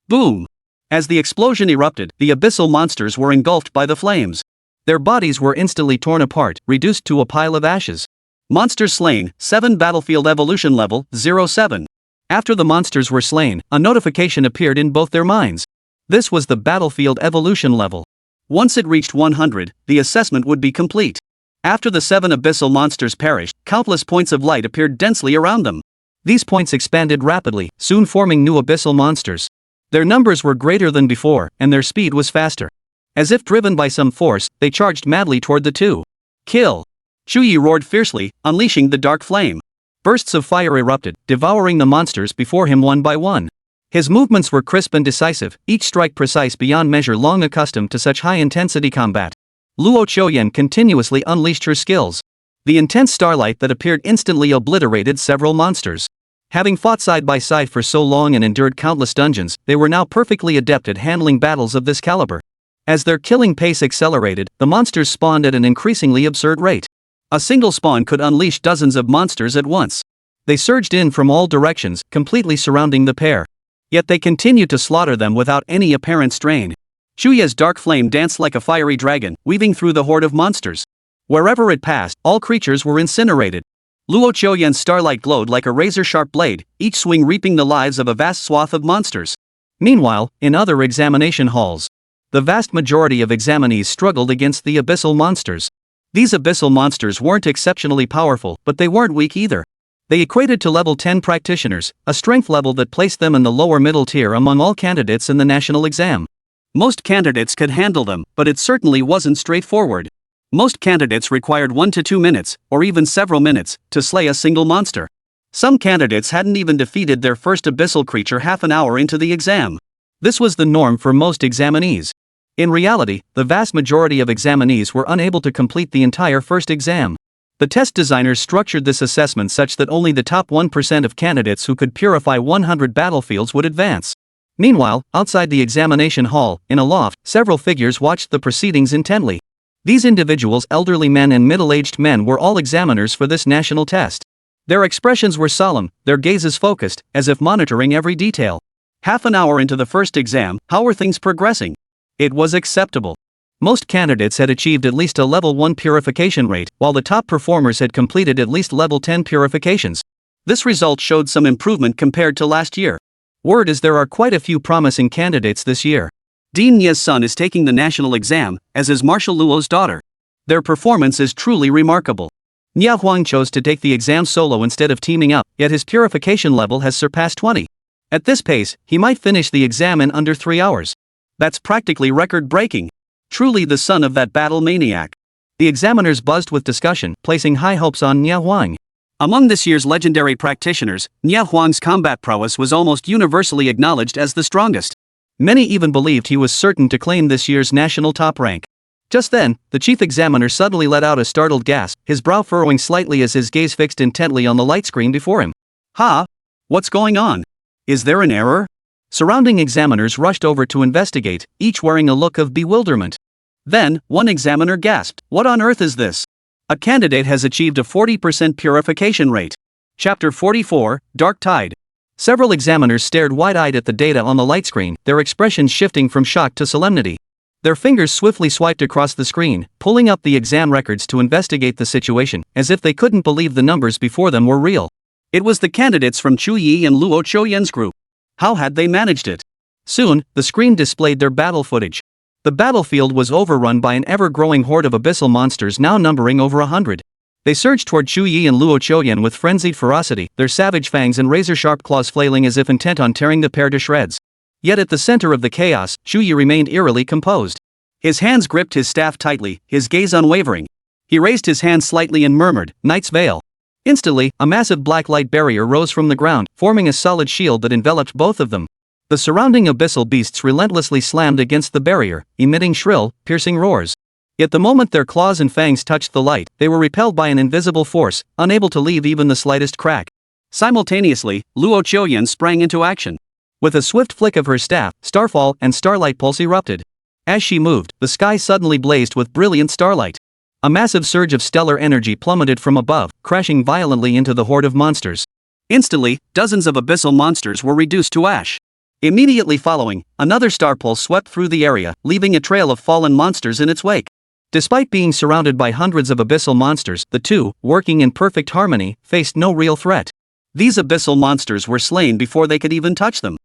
Boom! As the explosion erupted, the abyssal monsters were engulfed by the flames. Their bodies were instantly torn apart, reduced to a pile of ashes. Monsters slain, 7 battlefield evolution level, 07. After the monsters were slain, a notification appeared in both their minds. This was the battlefield evolution level. Once it reached 100, the assessment would be complete. After the 7 abyssal monsters perished, countless points of light appeared densely around them. These points expanded rapidly, soon forming new abyssal monsters. Their numbers were greater than before, and their speed was faster. As if driven by some force, they charged madly toward the two. Kill! Chu Ye roared fiercely, unleashing the dark flame. Bursts of fire erupted, devouring the monsters before him one by one. His movements were crisp and decisive, each strike precise beyond measure, long accustomed to such high-intensity combat. Luo Chuyen continuously unleashed her skills. The intense starlight that appeared instantly obliterated several monsters. Having fought side by side for so long and endured countless dungeons, they were now perfectly adept at handling battles of this caliber. As their killing pace accelerated, the monsters spawned at an increasingly absurd rate. A single spawn could unleash dozens of monsters at once. They surged in from all directions, completely surrounding the pair. Yet they continued to slaughter them without any apparent strain. Chu Ye's dark flame danced like a fiery dragon, weaving through the horde of monsters. Wherever it passed, all creatures were incinerated. Luo Chuyen's starlight glowed like a razor-sharp blade, each swing reaping the lives of a vast swath of monsters. Meanwhile, in other examination halls, the vast majority of examinees struggled against the abyssal monsters. These abyssal monsters weren't exceptionally powerful, but they weren't weak either. They equated to level 10 practitioners, a strength level that placed them in the lower middle tier among all candidates in the national exam. Most candidates could handle them, but it certainly wasn't straightforward. Most candidates required 1 to 2 minutes, or even several minutes, to slay a single monster. Some candidates hadn't even defeated their first abyssal creature half an hour into the exam. This was the norm for most examinees. In reality, the vast majority of examinees were unable to complete the entire first exam. The test designers structured this assessment such that only the top 1% of candidates who could purify 100 battlefields would advance. Meanwhile, outside the examination hall, in a loft, several figures watched the proceedings intently. These individuals, elderly men and middle-aged men, were all examiners for this national test. Their expressions were solemn, their gazes focused, as if monitoring every detail. Half an hour into the first exam, how were things progressing? It was acceptable. Most candidates had achieved at least a level 1 purification rate, while the top performers had completed at least level 10 purifications. This result showed some improvement compared to last year. Word is there are quite a few promising candidates this year. Dean Nie's son is taking the national exam, as is Marshal Luo's daughter. Their performance is truly remarkable. Nia Huang chose to take the exam solo instead of teaming up, yet his purification level has surpassed 20. At this pace, he might finish the exam in under 3 hours. That's practically record-breaking. Truly the son of that battle maniac. The examiners buzzed with discussion, placing high hopes on Nia Huang. Among this year's legendary practitioners, Nia Huang's combat prowess was almost universally acknowledged as the strongest. Many even believed he was certain to claim this year's national top rank. Just then, the chief examiner suddenly let out a startled gasp, his brow furrowing slightly as his gaze fixed intently on the light screen before him. Ha! What's going on? Is there an error? Surrounding examiners rushed over to investigate, each wearing a look of bewilderment. Then, one examiner gasped, "What on earth is this? A candidate has achieved a 40% purification rate." Chapter 44, Dark Tide. Several examiners stared wide-eyed at the data on the light screen, their expressions shifting from shock to solemnity. Their fingers swiftly swiped across the screen, pulling up the exam records to investigate the situation, as if they couldn't believe the numbers before them were real. It was the candidates from Chu Ye and Luo Chuyen's group. How had they managed it? Soon, the screen displayed their battle footage. The battlefield was overrun by an ever-growing horde of abyssal monsters now numbering over 100. They surged toward Chu Ye and Luo Qiuyan with frenzied ferocity, their savage fangs and razor-sharp claws flailing as if intent on tearing the pair to shreds. Yet at the center of the chaos, Chu Ye remained eerily composed. His hands gripped his staff tightly, his gaze unwavering. He raised his hand slightly and murmured, "Knight's Veil." Instantly, a massive black light barrier rose from the ground, forming a solid shield that enveloped both of them. The surrounding abyssal beasts relentlessly slammed against the barrier, emitting shrill, piercing roars. Yet the moment their claws and fangs touched the light, they were repelled by an invisible force, unable to leave even the slightest crack. Simultaneously, Luo Qiuyan sprang into action. With a swift flick of her staff, starfall and starlight pulse erupted. As she moved, the sky suddenly blazed with brilliant starlight. A massive surge of stellar energy plummeted from above, crashing violently into the horde of monsters. Instantly, dozens of abyssal monsters were reduced to ash. Immediately following, another star pulse swept through the area, leaving a trail of fallen monsters in its wake. Despite being surrounded by hundreds of abyssal monsters, the two, working in perfect harmony, faced no real threat. These abyssal monsters were slain before they could even touch them.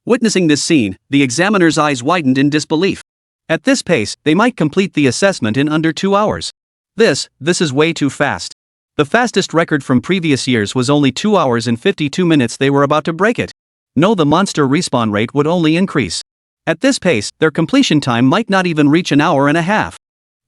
Witnessing this scene, the examiner's eyes widened in disbelief. At this pace, they might complete the assessment in under 2 hours. This is way too fast. The fastest record from previous years was only 2 hours and 52 minutes. They were about to break it. No, the monster respawn rate would only increase. At this pace, their completion time might not even reach an hour and a half.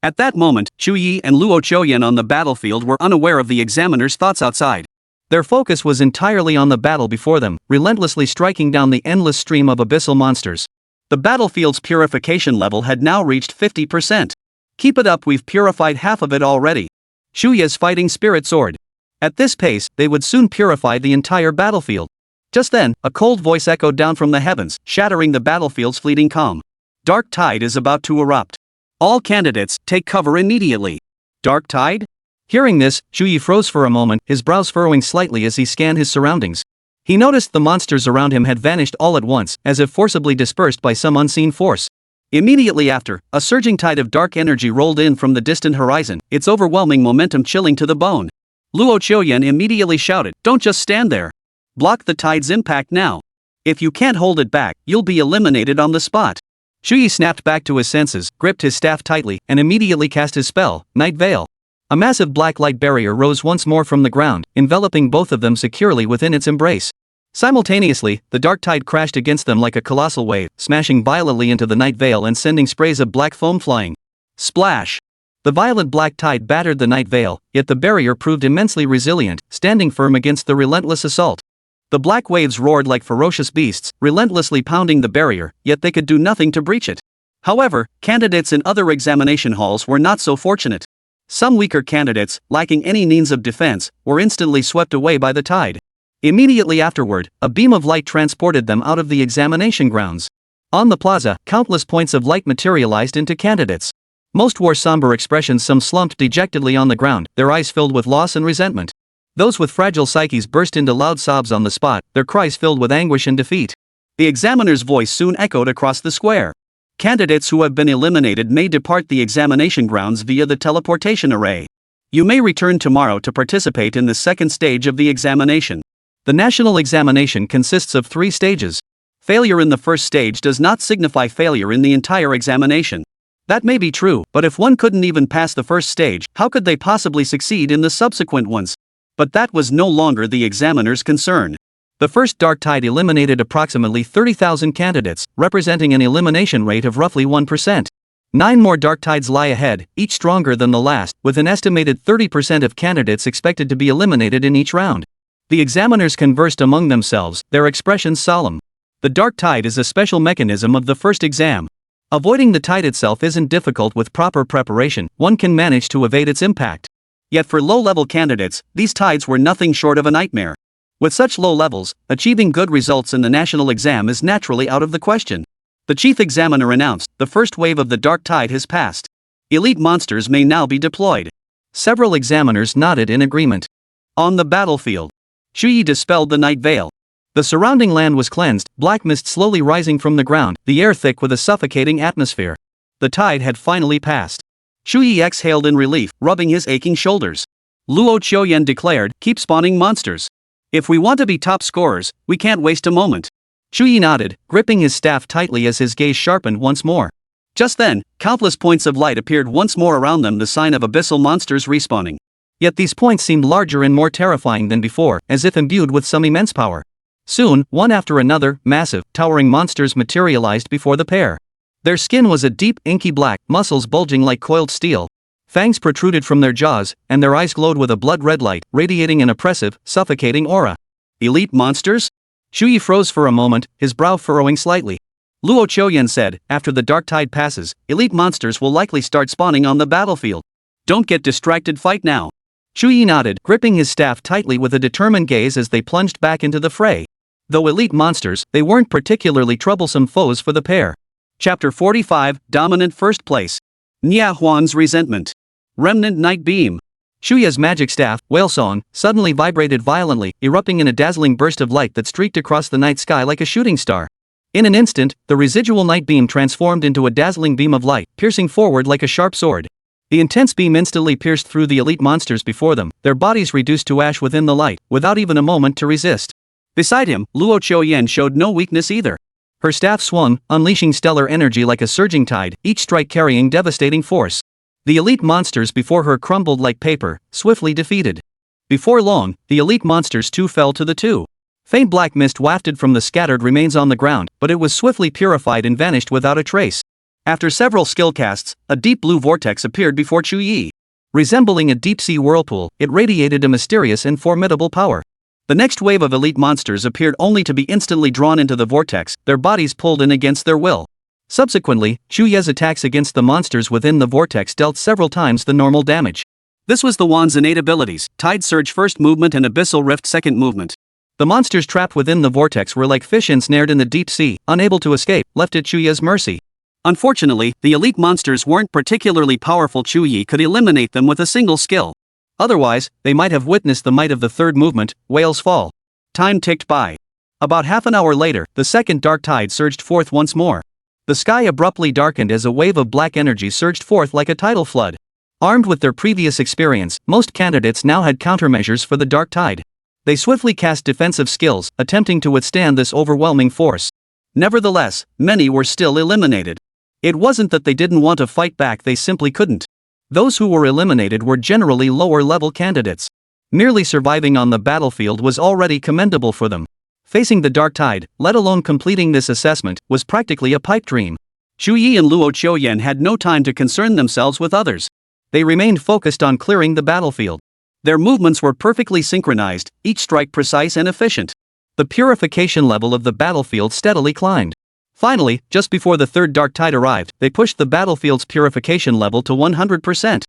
At that moment, Chu Ye and Luo Qiuyan on the battlefield were unaware of the examiner's thoughts outside. Their focus was entirely on the battle before them, relentlessly striking down the endless stream of abyssal monsters. The battlefield's purification level had now reached 50%. "Keep it up, we've purified half of it already." Chu Ye's fighting spirit soared. At this pace, they would soon purify the entire battlefield. Just then, a cold voice echoed down from the heavens, shattering the battlefield's fleeting calm. "Dark tide is about to erupt. All candidates, take cover immediately." Dark tide? Hearing this, Chu Ye froze for a moment, his brows furrowing slightly as he scanned his surroundings. He noticed the monsters around him had vanished all at once, as if forcibly dispersed by some unseen force. Immediately after, a surging tide of dark energy rolled in from the distant horizon, its overwhelming momentum chilling to the bone. Luo Qiuyan immediately shouted, "Don't just stand there. Block the tide's impact now. If you can't hold it back, you'll be eliminated on the spot." Chu Ye snapped back to his senses, gripped his staff tightly, and immediately cast his spell, Night Veil. A massive black light barrier rose once more from the ground, enveloping both of them securely within its embrace. Simultaneously, the dark tide crashed against them like a colossal wave, smashing violently into the night veil and sending sprays of black foam flying. Splash! The violent black tide battered the night veil, yet the barrier proved immensely resilient, standing firm against the relentless assault. The black waves roared like ferocious beasts, relentlessly pounding the barrier, yet they could do nothing to breach it. However, candidates in other examination halls were not so fortunate. Some weaker candidates, lacking any means of defense, were instantly swept away by the tide. Immediately afterward, a beam of light transported them out of the examination grounds. On the plaza, countless points of light materialized into candidates. Most wore somber expressions, some slumped dejectedly on the ground, their eyes filled with loss and resentment. Those with fragile psyches burst into loud sobs on the spot, their cries filled with anguish and defeat. The examiner's voice soon echoed across the square. "Candidates who have been eliminated may depart the examination grounds via the teleportation array. You may return tomorrow to participate in the second stage of the examination." The national examination consists of 3 stages. Failure in the first stage does not signify failure in the entire examination. That may be true, but if one couldn't even pass the first stage, how could they possibly succeed in the subsequent ones? But that was no longer the examiner's concern. The first dark tide eliminated approximately 30,000 candidates, representing an elimination rate of roughly 1%. 9 more dark tides lie ahead, each stronger than the last, with an estimated 30% of candidates expected to be eliminated in each round. The examiners conversed among themselves, their expressions solemn. The dark tide is a special mechanism of the first exam. Avoiding the tide itself isn't difficult with proper preparation, one can manage to evade its impact. Yet for low-level candidates, these tides were nothing short of a nightmare. With such low levels, achieving good results in the national exam is naturally out of the question. The chief examiner announced, "The first wave of the dark tide has passed. Elite monsters may now be deployed." Several examiners nodded in agreement. On the battlefield, Chu Ye dispelled the night veil. The surrounding land was cleansed, black mist slowly rising from the ground, the air thick with a suffocating atmosphere. The tide had finally passed. Chu Ye exhaled in relief, rubbing his aching shoulders. Luo Qiuyan declared, "Keep spawning monsters. If we want to be top scorers, we can't waste a moment." Chu Ye nodded, gripping his staff tightly as his gaze sharpened once more. Just then, countless points of light appeared once more around them, the sign of abyssal monsters respawning. Yet these points seemed larger and more terrifying than before, as if imbued with some immense power. Soon, one after another, massive, towering monsters materialized before the pair. Their skin was a deep, inky black, muscles bulging like coiled steel. Fangs protruded from their jaws, and their eyes glowed with a blood-red light, radiating an oppressive, suffocating aura. Elite monsters? Chu Ye froze for a moment, his brow furrowing slightly. Luo Chuyen said, after the dark tide passes, elite monsters will likely start spawning on the battlefield. Don't get distracted, fight now. Chu Ye nodded, gripping his staff tightly with a determined gaze as they plunged back into the fray. Though elite monsters, they weren't particularly troublesome foes for the pair. Chapter 45, Dominant First Place. Nia Huan's Resentment. Remnant Night Beam. Chu Ye's magic staff, Whale Song, suddenly vibrated violently, erupting in a dazzling burst of light that streaked across the night sky like a shooting star. In an instant, the residual night beam transformed into a dazzling beam of light, piercing forward like a sharp sword. The intense beam instantly pierced through the elite monsters before them, their bodies reduced to ash within the light, without even a moment to resist. Beside him, Luo Chuyen showed no weakness either. Her staff swung, unleashing stellar energy like a surging tide, each strike carrying devastating force. The elite monsters before her crumbled like paper, swiftly defeated. Before long, the elite monsters too fell to the two. Faint black mist wafted from the scattered remains on the ground, but it was swiftly purified and vanished without a trace. After several skill casts, a deep blue vortex appeared before Chu Ye. Resembling a deep-sea whirlpool, it radiated a mysterious and formidable power. The next wave of elite monsters appeared only to be instantly drawn into the vortex, their bodies pulled in against their will. Subsequently, Chu Ye's attacks against the monsters within the vortex dealt several times the normal damage. This was the wand's innate abilities, Tide Surge first movement and Abyssal Rift second movement. The monsters trapped within the vortex were like fish ensnared in the deep sea, unable to escape, left at Chu Ye's mercy. Unfortunately, the elite monsters weren't particularly powerful. Chu Ye could eliminate them with a single skill. Otherwise, they might have witnessed the might of the third movement, Whale's Fall. Time ticked by. About half an hour later, the second dark tide surged forth once more. The sky abruptly darkened as a wave of black energy surged forth like a tidal flood. Armed with their previous experience, most candidates now had countermeasures for the dark tide. They swiftly cast defensive skills, attempting to withstand this overwhelming force. Nevertheless, many were still eliminated. It wasn't that they didn't want to fight back, they simply couldn't. Those who were eliminated were generally lower-level candidates. Merely surviving on the battlefield was already commendable for them. Facing the dark tide, let alone completing this assessment, was practically a pipe dream. Chu Ye and Luo Chuyen had no time to concern themselves with others. They remained focused on clearing the battlefield. Their movements were perfectly synchronized, each strike precise and efficient. The purification level of the battlefield steadily climbed. Finally, just before the third dark tide arrived, they pushed the battlefield's purification level to 100%.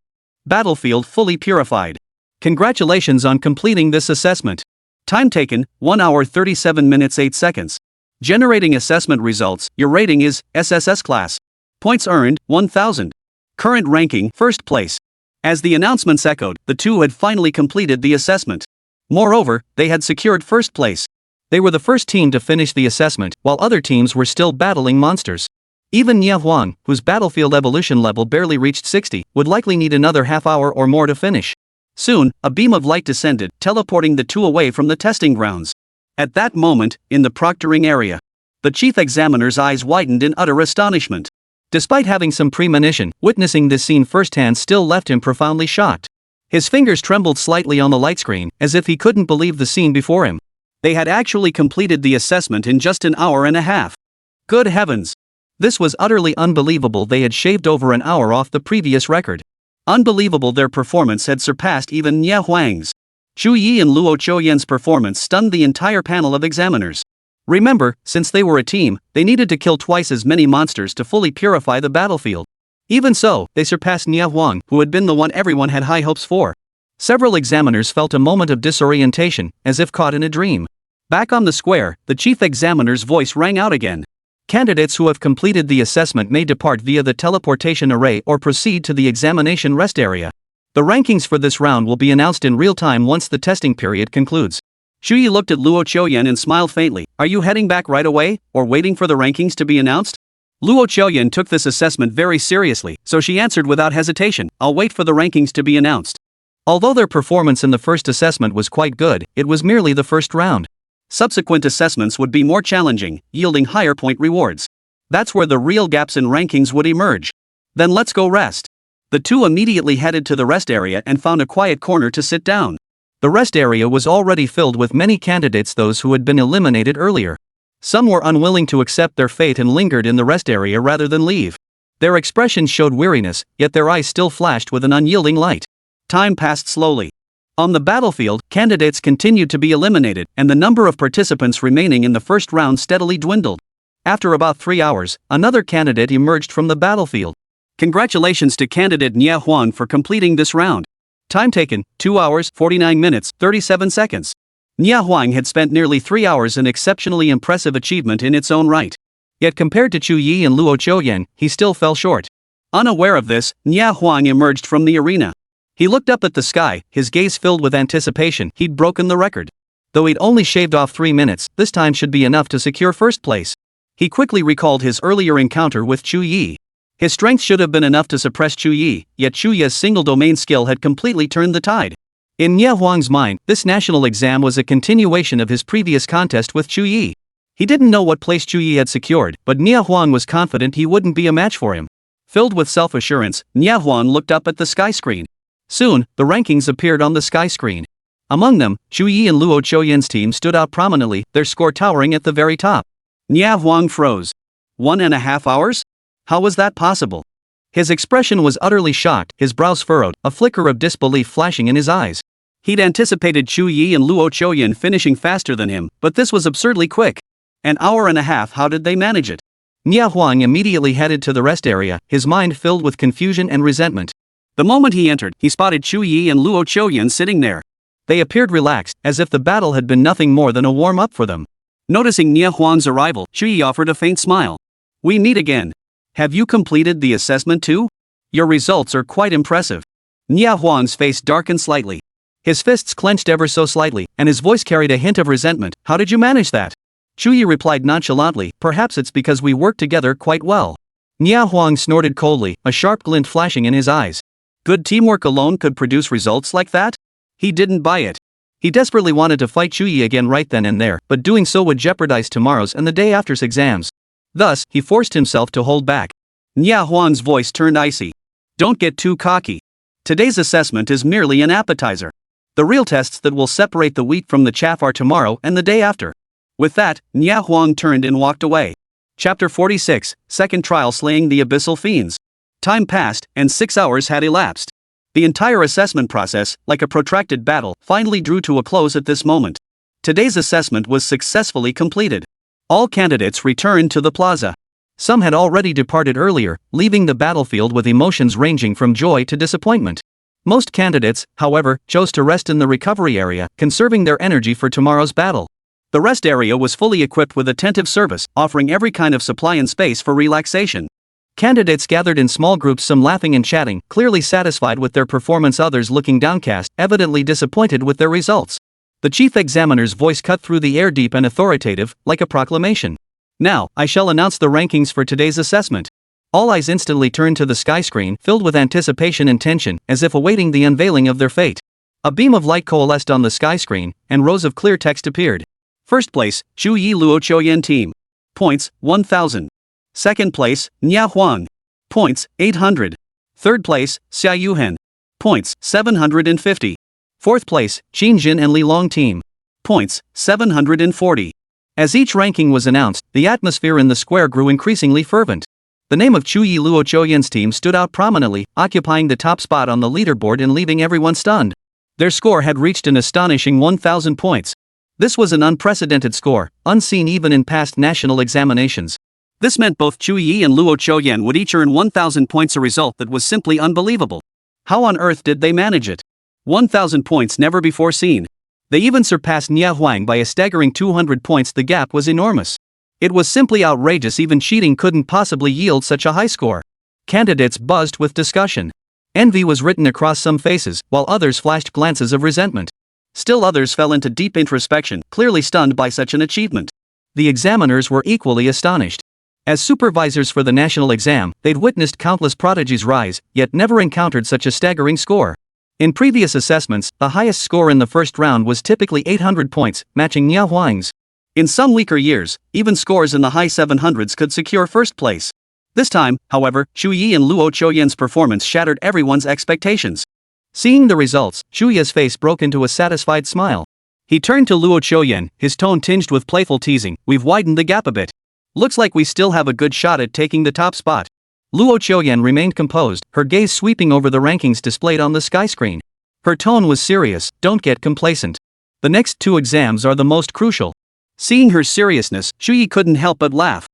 Battlefield fully purified. Congratulations on completing this assessment. Time taken, 1 hour 37 minutes 8 seconds. Generating assessment results, your rating is SSS class. Points earned, 1000. Current ranking, first place. As the announcements echoed, the two had finally completed the assessment. Moreover, they had secured first place. They were the first team to finish the assessment, while other teams were still battling monsters. Even Nia Huang, whose battlefield evolution level barely reached 60, would likely need another half hour or more to finish. Soon, a beam of light descended, teleporting the two away from the testing grounds. At that moment, in the proctoring area, the chief examiner's eyes widened in utter astonishment. Despite having some premonition, witnessing this scene firsthand still left him profoundly shocked. His fingers trembled slightly on the light screen, as if he couldn't believe the scene before him. They had actually completed the assessment in just an hour and a half. Good heavens! This was utterly unbelievable. They had shaved over an hour off the previous record. Unbelievable, their performance had surpassed even Nia Huang's. Chu Ye and Luo Chuyen's performance stunned the entire panel of examiners. Remember, since they were a team, they needed to kill twice as many monsters to fully purify the battlefield. Even so, they surpassed Nia Huang, who had been the one everyone had high hopes for. Several examiners felt a moment of disorientation, as if caught in a dream. Back on the square, the chief examiner's voice rang out again. Candidates who have completed the assessment may depart via the teleportation array or proceed to the examination rest area. The rankings for this round will be announced in real time once the testing period concludes. Chu Ye looked at Luo Chuyen and smiled faintly. Are you heading back right away, or waiting for the rankings to be announced? Luo Chuyen took this assessment very seriously, so she answered without hesitation, I'll wait for the rankings to be announced. Although their performance in the first assessment was quite good, it was merely the first round. Subsequent assessments would be more challenging, yielding higher point rewards. That's where the real gaps in rankings would emerge. Then let's go rest. The two immediately headed to the rest area and found a quiet corner to sit down. The rest area was already filled with many candidates, those who had been eliminated earlier. Some were unwilling to accept their fate and lingered in the rest area rather than leave. Their expressions showed weariness, yet their eyes still flashed with an unyielding light. Time passed slowly. On the battlefield, candidates continued to be eliminated, and the number of participants remaining in the first round steadily dwindled. After about 3 hours, another candidate emerged from the battlefield. Congratulations to candidate Nia Huang for completing this round. Time taken, 2 hours, 49 minutes, 37 seconds. Nia Huang had spent nearly 3 hours, an exceptionally impressive achievement in its own right. Yet compared to Chu Ye and Luo Chuyen, he still fell short. Unaware of this, Nia Huang emerged from the arena. He looked up at the sky, his gaze filled with anticipation. He'd broken the record. Though he'd only shaved off 3 minutes, this time should be enough to secure first place. He quickly recalled his earlier encounter with Chu Ye. His strength should have been enough to suppress Chu Ye, yet Chu Ye's single domain skill had completely turned the tide. In Nia Huang's mind, this national exam was a continuation of his previous contest with Chu Ye. He didn't know what place Chu Ye had secured, but Nia Huang was confident he wouldn't be a match for him. Filled with self-assurance, Nia Huang looked up at the sky screen. Soon, the rankings appeared on the sky screen. Among them, Chu Ye and Luo Chuyen's team stood out prominently, their score towering at the very top. Nia Huang froze. 1.5 hours? How was that possible? His expression was utterly shocked, his brows furrowed, a flicker of disbelief flashing in his eyes. He'd anticipated Chu Ye and Luo Chuyen finishing faster than him, but this was absurdly quick. An hour and a half, how did they manage it? Nia Huang immediately headed to the rest area, his mind filled with confusion and resentment. The moment he entered, he spotted Chu Ye and Luo Chuyen sitting there. They appeared relaxed, as if the battle had been nothing more than a warm-up for them. Noticing Nia Huang's arrival, Chu Ye offered a faint smile. "We meet again. Have you completed the assessment too? Your results are quite impressive." Nia Huang's face darkened slightly. His fists clenched ever so slightly, and his voice carried a hint of resentment. "How did you manage that?" Chu Ye replied nonchalantly, "Perhaps it's because we work together quite well." Nia Huang snorted coldly, a sharp glint flashing in his eyes. Good teamwork alone could produce results like that? He didn't buy it. He desperately wanted to fight Chu Ye again right then and there, but doing so would jeopardize tomorrow's and the day after's exams. Thus, he forced himself to hold back. Nia Huang's voice turned icy. "Don't get too cocky. Today's assessment is merely an appetizer. The real tests that will separate the wheat from the chaff are tomorrow and the day after." With that, Nia Huang turned and walked away. Chapter 46, Second Trial, Slaying the Abyssal Fiends. Time passed, and 6 hours had elapsed. The entire assessment process, like a protracted battle, finally drew to a close at this moment. Today's assessment was successfully completed. All candidates returned to the plaza. Some had already departed earlier, leaving the battlefield with emotions ranging from joy to disappointment. Most candidates, however, chose to rest in the recovery area, conserving their energy for tomorrow's battle. The rest area was fully equipped with attentive service, offering every kind of supply and space for relaxation. Candidates gathered in small groups, some laughing and chatting, clearly satisfied with their performance, others looking downcast, evidently disappointed with their results. The chief examiner's voice cut through the air, deep and authoritative, like a proclamation. "Now, I shall announce the rankings for today's assessment." All eyes instantly turned to the sky screen, filled with anticipation and tension, as if awaiting the unveiling of their fate. A beam of light coalesced on the sky screen, and rows of clear text appeared. First place, Chu Ye Luo Chuyen team. Points, 1000. Second place, Nia Huang. Points, 800. Third place, Xia Yuhen. Points, 750. Fourth place, Qin Jin and Li Long team. Points, 740. As each ranking was announced, the atmosphere in the square grew increasingly fervent. The name of Chu Ye Luo Chuyen's team stood out prominently, occupying the top spot on the leaderboard and leaving everyone stunned. Their score had reached an astonishing 1000 points. This was an unprecedented score, unseen even in past national examinations. This meant both Chu Ye and Luo Chuyen would each earn 1000 points, a result that was simply unbelievable. How on earth did they manage it? 1000 points never before seen. They even surpassed Nia Huang by a staggering 200 points. The gap was enormous. It was simply outrageous. Even cheating couldn't possibly yield such a high score. Candidates buzzed with discussion. Envy was written across some faces, while others flashed glances of resentment. Still others fell into deep introspection, clearly stunned by such an achievement. The examiners were equally astonished. As supervisors for the national exam, they'd witnessed countless prodigies rise, yet never encountered such a staggering score. In previous assessments, the highest score in the first round was typically 800 points, matching Nia Huang's. In some weaker years, even scores in the high 700s could secure first place. This time, however, Chu Ye and Luo Qiuyan's performance shattered everyone's expectations. Seeing the results, Chu Ye's face broke into a satisfied smile. He turned to Luo Qiuyan, his tone tinged with playful teasing. "We've widened the gap a bit. Looks like we still have a good shot at taking the top spot." Luo Qiuyan remained composed, her gaze sweeping over the rankings displayed on the sky screen. Her tone was serious. "Don't get complacent. The next 2 exams are the most crucial." Seeing her seriousness, Chu Ye couldn't help but laugh.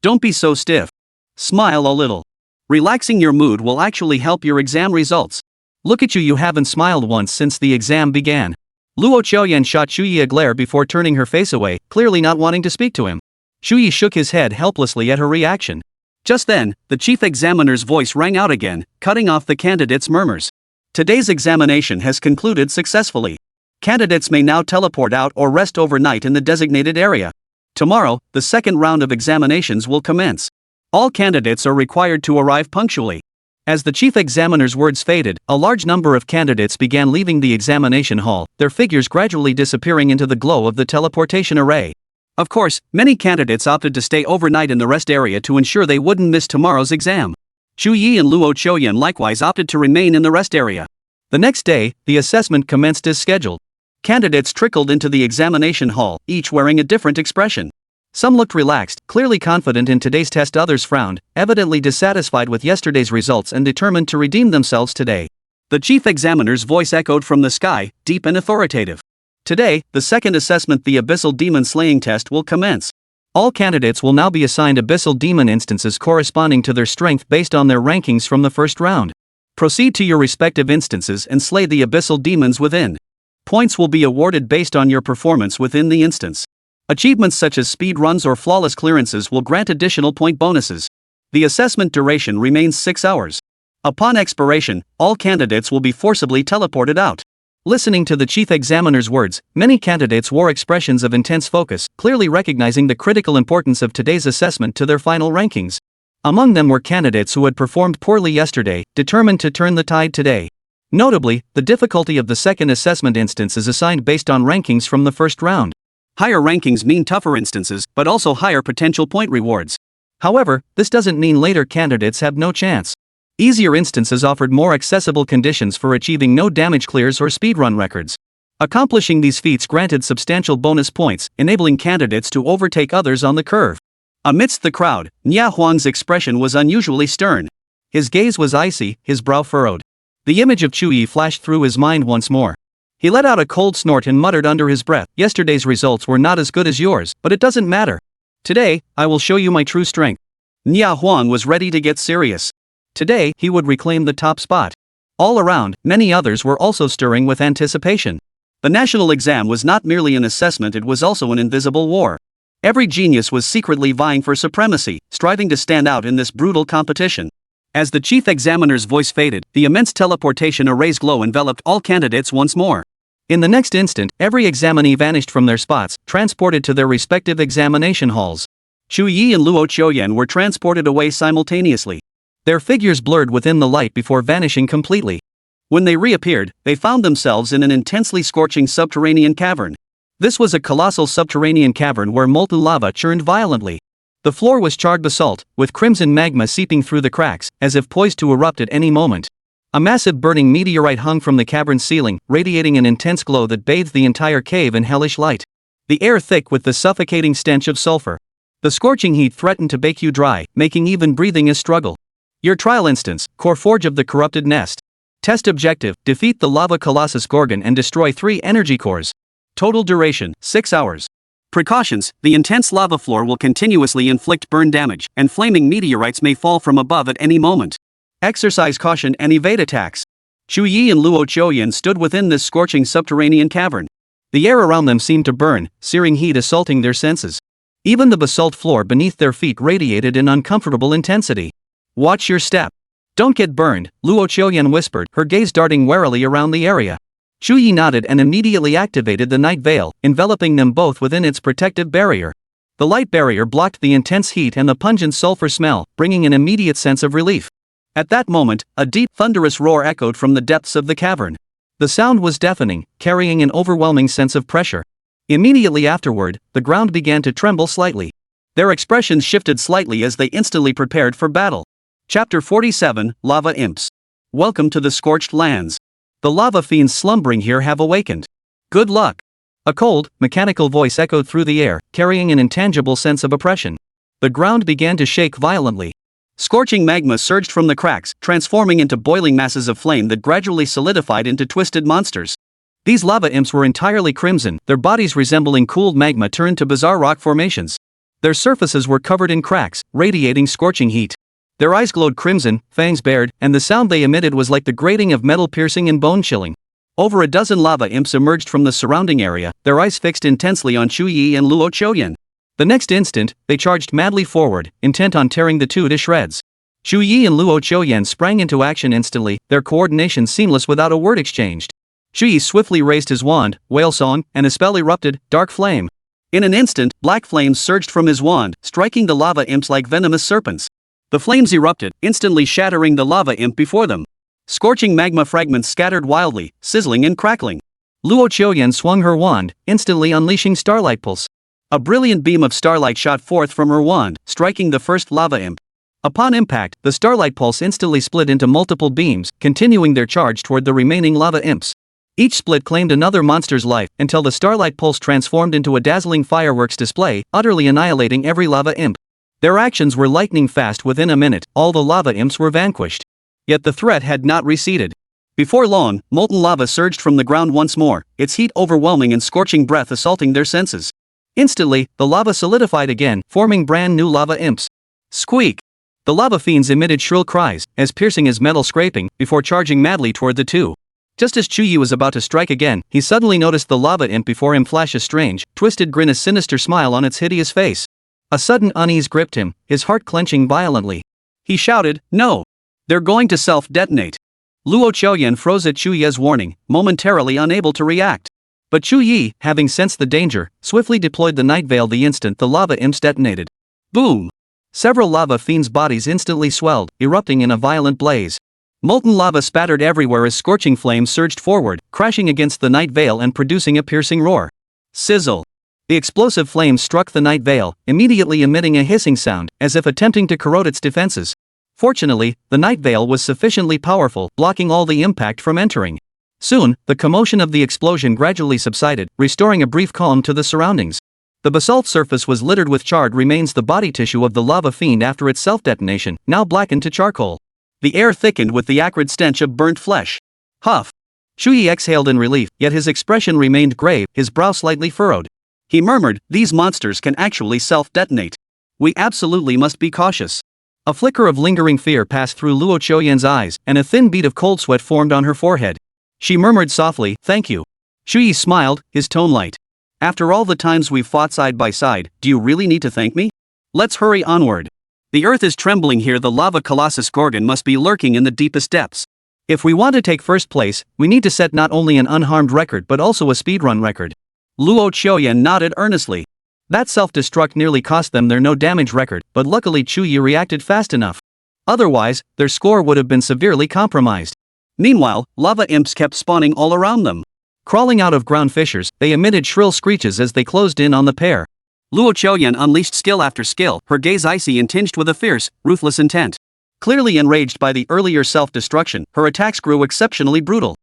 "Don't be so stiff. Smile a little. Relaxing your mood will actually help your exam results. Look at you, you haven't smiled once since the exam began." Luo Qiuyan shot Chu Ye a glare before turning her face away, clearly not wanting to speak to him. Chu Ye shook his head helplessly at her reaction. Just then, the chief examiner's voice rang out again, cutting off the candidates' murmurs. "Today's examination has concluded successfully. Candidates may now teleport out or rest overnight in the designated area. Tomorrow, the second round of examinations will commence. All candidates are required to arrive punctually." As the chief examiner's words faded, a large number of candidates began leaving the examination hall, their figures gradually disappearing into the glow of the teleportation array. Of course, many candidates opted to stay overnight in the rest area to ensure they wouldn't miss tomorrow's exam. Chu Ye and Luo Qiuyan likewise opted to remain in the rest area. The next day, the assessment commenced as scheduled. Candidates trickled into the examination hall, each wearing a different expression. Some looked relaxed, clearly confident in today's test. Others frowned, evidently dissatisfied with yesterday's results and determined to redeem themselves today. The chief examiner's voice echoed from the sky, deep and authoritative. "Today, the second assessment, the Abyssal Demon Slaying Test, will commence. All candidates will now be assigned Abyssal Demon instances corresponding to their strength based on their rankings from the first round. Proceed to your respective instances and slay the Abyssal Demons within. Points will be awarded based on your performance within the instance. Achievements such as speed runs or flawless clearances will grant additional point bonuses. The assessment duration remains 6 hours. Upon expiration, all candidates will be forcibly teleported out." Listening to the chief examiner's words, many candidates wore expressions of intense focus, clearly recognizing the critical importance of today's assessment to their final rankings. Among them were candidates who had performed poorly yesterday, determined to turn the tide today. Notably, the difficulty of the second assessment instance is assigned based on rankings from the first round. Higher rankings mean tougher instances, but also higher potential point rewards. However, this doesn't mean later candidates have no chance. Easier instances offered more accessible conditions for achieving no damage clears or speedrun records. Accomplishing these feats granted substantial bonus points, enabling candidates to overtake others on the curve. Amidst the crowd, Nya Huang's expression was unusually stern. His gaze was icy, his brow furrowed. The image of Chu Ye flashed through his mind once more. He let out a cold snort and muttered under his breath, "Yesterday's results were not as good as yours, but it doesn't matter. Today, I will show you my true strength." Nya Huang was ready to get serious. Today, he would reclaim the top spot. All around, many others were also stirring with anticipation. The national exam was not merely an assessment, it was also an invisible war. Every genius was secretly vying for supremacy, striving to stand out in this brutal competition. As the chief examiner's voice faded, the immense teleportation array's glow enveloped all candidates once more. In the next instant, every examinee vanished from their spots, transported to their respective examination halls. Chu Ye and Luo Qiuyan were transported away simultaneously. Their figures blurred within the light before vanishing completely. When they reappeared, they found themselves in an intensely scorching subterranean cavern. This was a colossal subterranean cavern where molten lava churned violently. The floor was charred basalt, with crimson magma seeping through the cracks, as if poised to erupt at any moment. A massive burning meteorite hung from the cavern's ceiling, radiating an intense glow that bathed the entire cave in hellish light. The air thick with the suffocating stench of sulfur. The scorching heat threatened to bake you dry, making even breathing a struggle. Your trial instance, Core Forge of the Corrupted Nest. Test objective, defeat the lava colossus Gorgon and destroy 3 energy cores. Total duration, 6 hours. Precautions, the intense lava floor will continuously inflict burn damage, and flaming meteorites may fall from above at any moment. Exercise caution and evade attacks. Chu Ye and Luo Qiuyan stood within this scorching subterranean cavern. The air around them seemed to burn, searing heat assaulting their senses. Even the basalt floor beneath their feet radiated in uncomfortable intensity. "Watch your step. Don't get burned," Luo Qiuyan whispered, her gaze darting warily around the area. Chu Ye nodded and immediately activated the night veil, enveloping them both within its protective barrier. The light barrier blocked the intense heat and the pungent sulfur smell, bringing an immediate sense of relief. At that moment, a deep, thunderous roar echoed from the depths of the cavern. The sound was deafening, carrying an overwhelming sense of pressure. Immediately afterward, the ground began to tremble slightly. Their expressions shifted slightly as they instantly prepared for battle. Chapter 47, Lava Imps. Welcome to the Scorched Lands. The lava fiends slumbering here have awakened. Good luck. A cold, mechanical voice echoed through the air, carrying an intangible sense of oppression. The ground began to shake violently. Scorching magma surged from the cracks, transforming into boiling masses of flame that gradually solidified into twisted monsters. These lava imps were entirely crimson, their bodies resembling cooled magma turned to bizarre rock formations. Their surfaces were covered in cracks, radiating scorching heat. Their eyes glowed crimson, fangs bared, and the sound they emitted was like the grating of metal piercing and bone-chilling. Over a dozen lava imps emerged from the surrounding area, their eyes fixed intensely on Chu Ye and Luo Qiuyan. The next instant, they charged madly forward, intent on tearing the two to shreds. Chu Ye and Luo Qiuyan sprang into action instantly, their coordination seamless without a word exchanged. Chu Ye swiftly raised his wand, whale song, and a spell erupted, Dark Flame. In an instant, black flames surged from his wand, striking the lava imps like venomous serpents. The flames erupted, instantly shattering the lava imp before them. Scorching magma fragments scattered wildly, sizzling and crackling. Luo Qiuyan swung her wand, instantly unleashing Starlight Pulse. A brilliant beam of starlight shot forth from her wand, striking the first lava imp. Upon impact, the Starlight Pulse instantly split into multiple beams, continuing their charge toward the remaining lava imps. Each split claimed another monster's life, until the Starlight Pulse transformed into a dazzling fireworks display, utterly annihilating every lava imp. Their actions were lightning fast. Within a minute, all the lava imps were vanquished. Yet the threat had not receded. Before long, molten lava surged from the ground once more, its heat overwhelming and scorching breath assaulting their senses. Instantly, the lava solidified again, forming brand new lava imps. Squeak! The lava fiends emitted shrill cries, as piercing as metal scraping, before charging madly toward the two. Just as Chu Ye was about to strike again, he suddenly noticed the lava imp before him flash a strange, twisted grin, a sinister smile on its hideous face. A sudden unease gripped him, his heart clenching violently. He shouted, "No! They're going to self-detonate." Luo Qiuyan froze at Chu Ye's warning, momentarily unable to react. But Chu Ye, having sensed the danger, swiftly deployed the night veil the instant the lava imps detonated. Boom! Several lava fiends' bodies instantly swelled, erupting in a violent blaze. Molten lava spattered everywhere as scorching flames surged forward, crashing against the night veil and producing a piercing roar. Sizzle! The explosive flames struck the night veil, immediately emitting a hissing sound, as if attempting to corrode its defenses. Fortunately, the night veil was sufficiently powerful, blocking all the impact from entering. Soon, the commotion of the explosion gradually subsided, restoring a brief calm to the surroundings. The basalt surface was littered with charred remains, the body tissue of the lava fiend after its self-detonation, now blackened to charcoal. The air thickened with the acrid stench of burnt flesh. Huff! Chu Ye exhaled in relief, yet his expression remained grave, his brow slightly furrowed. He murmured, "These monsters can actually self-detonate. We absolutely must be cautious." A flicker of lingering fear passed through Luo Qiuyan's eyes, and a thin bead of cold sweat formed on her forehead. She murmured softly, "Thank you." Chu Ye smiled, his tone light. "After all the times we've fought side by side, do you really need to thank me? Let's hurry onward. The earth is trembling here. The lava colossus Gorgon must be lurking in the deepest depths. If we want to take first place, we need to set not only an unharmed record but also a speedrun record." Luo Qiuyan nodded earnestly. That self-destruct nearly cost them their no-damage record, but luckily Chu Ye reacted fast enough. Otherwise, their score would have been severely compromised. Meanwhile, lava imps kept spawning all around them. Crawling out of ground fissures, they emitted shrill screeches as they closed in on the pair. Luo Qiuyan unleashed skill after skill, her gaze icy and tinged with a fierce, ruthless intent. Clearly enraged by the earlier self-destruction, her attacks grew exceptionally brutal.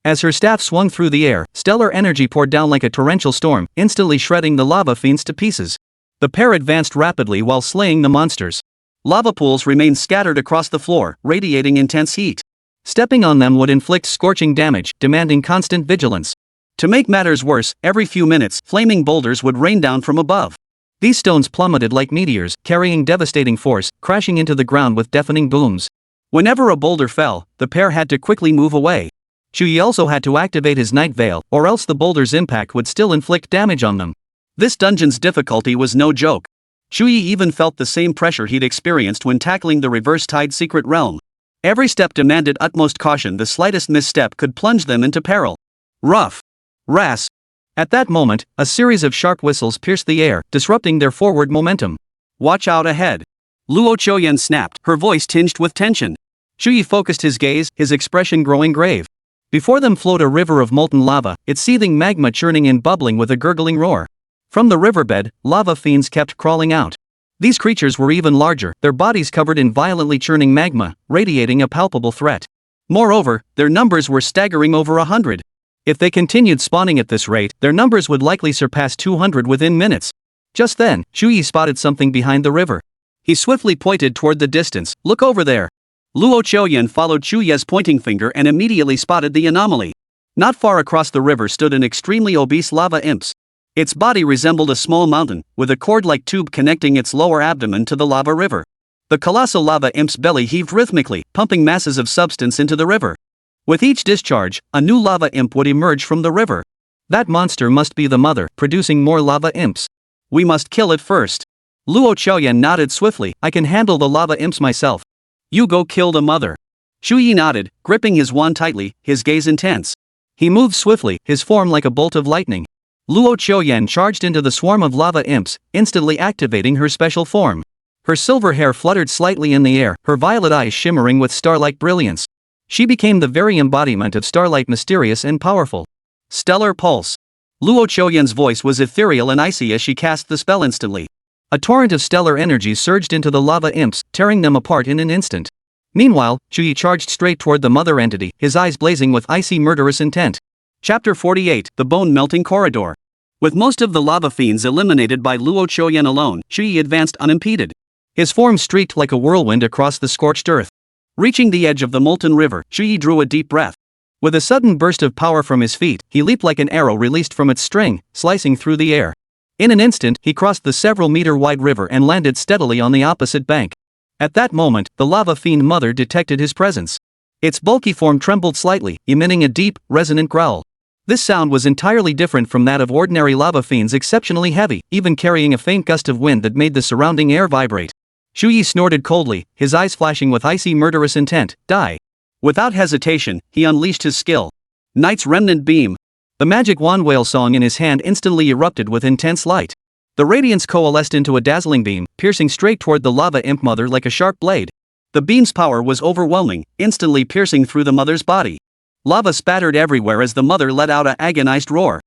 As her staff swung through the air, stellar energy poured down like a torrential storm, instantly shredding the lava fiends to pieces. The pair advanced rapidly while slaying the monsters. Lava pools remained scattered across the floor, radiating intense heat. Stepping on them would inflict scorching damage, demanding constant vigilance. To make matters worse, every few minutes, flaming boulders would rain down from above. These stones plummeted like meteors, carrying devastating force, crashing into the ground with deafening booms. Whenever a boulder fell, the pair had to quickly move away. Chu Ye also had to activate his night veil, or else the boulder's impact would still inflict damage on them. This dungeon's difficulty was no joke. Chu Ye even felt the same pressure he'd experienced when tackling the reverse-tide secret realm. Every step demanded utmost caution. The slightest misstep could plunge them into peril. Rough! Rasp! At that moment, a series of sharp whistles pierced the air, disrupting their forward momentum. Watch out ahead! Luo Qiuyan snapped, her voice tinged with tension. Chu Ye focused his gaze, his expression growing grave. Before them flowed a river of molten lava, its seething magma churning and bubbling with a gurgling roar. From the riverbed, lava fiends kept crawling out. These creatures were even larger, their bodies covered in violently churning magma, radiating a palpable threat. Moreover, their numbers were staggering over 100. If they continued spawning at this rate, their numbers would likely surpass 200 within minutes. Just then, Chu Ye spotted something behind the river. He swiftly pointed toward the distance. "Look over there." Luo Qiuyan followed Chu Ye's pointing finger and immediately spotted the anomaly. Not far across the river stood an extremely obese lava imp. Its body resembled a small mountain, with a cord-like tube connecting its lower abdomen to the lava river. The colossal lava imp's belly heaved rhythmically, pumping masses of substance into the river. With each discharge, a new lava imp would emerge from the river. That monster must be the mother, producing more lava imps. We must kill it first. Luo Qiuyan nodded swiftly. "I can handle the lava imps myself. You go kill the mother." Chu Ye nodded, gripping his wand tightly, his gaze intense. He moved swiftly, his form like a bolt of lightning. Luo Qiuyan charged into the swarm of lava imps, instantly activating her special form. Her silver hair fluttered slightly in the air, her violet eyes shimmering with star-like brilliance. She became the very embodiment of starlight, mysterious and powerful. Stellar Pulse. Luo Qiuyan's voice was ethereal and icy as she cast the spell instantly. A torrent of stellar energy surged into the lava imps, tearing them apart in an instant. Meanwhile, Chu Ye charged straight toward the mother entity, his eyes blazing with icy murderous intent. Chapter 48, The Bone-Melting Corridor. With most of the lava fiends eliminated by Luo Qiuyan alone, Chu Ye advanced unimpeded. His form streaked like a whirlwind across the scorched earth. Reaching the edge of the molten river, Chu Ye drew a deep breath. With a sudden burst of power from his feet, he leaped like an arrow released from its string, slicing through the air. In an instant, he crossed the several-meter-wide river and landed steadily on the opposite bank. At that moment, the lava fiend mother detected his presence. Its bulky form trembled slightly, emitting a deep, resonant growl. This sound was entirely different from that of ordinary lava fiends, exceptionally heavy, even carrying a faint gust of wind that made the surrounding air vibrate. Chu Ye snorted coldly, his eyes flashing with icy murderous intent. "Die." Without hesitation, he unleashed his skill. Knight's Remnant Beam. The magic wand whale song in his hand instantly erupted with intense light. The radiance coalesced into a dazzling beam, piercing straight toward the lava imp mother like a sharp blade. The beam's power was overwhelming, instantly piercing through the mother's body. Lava spattered everywhere as the mother let out an agonized roar.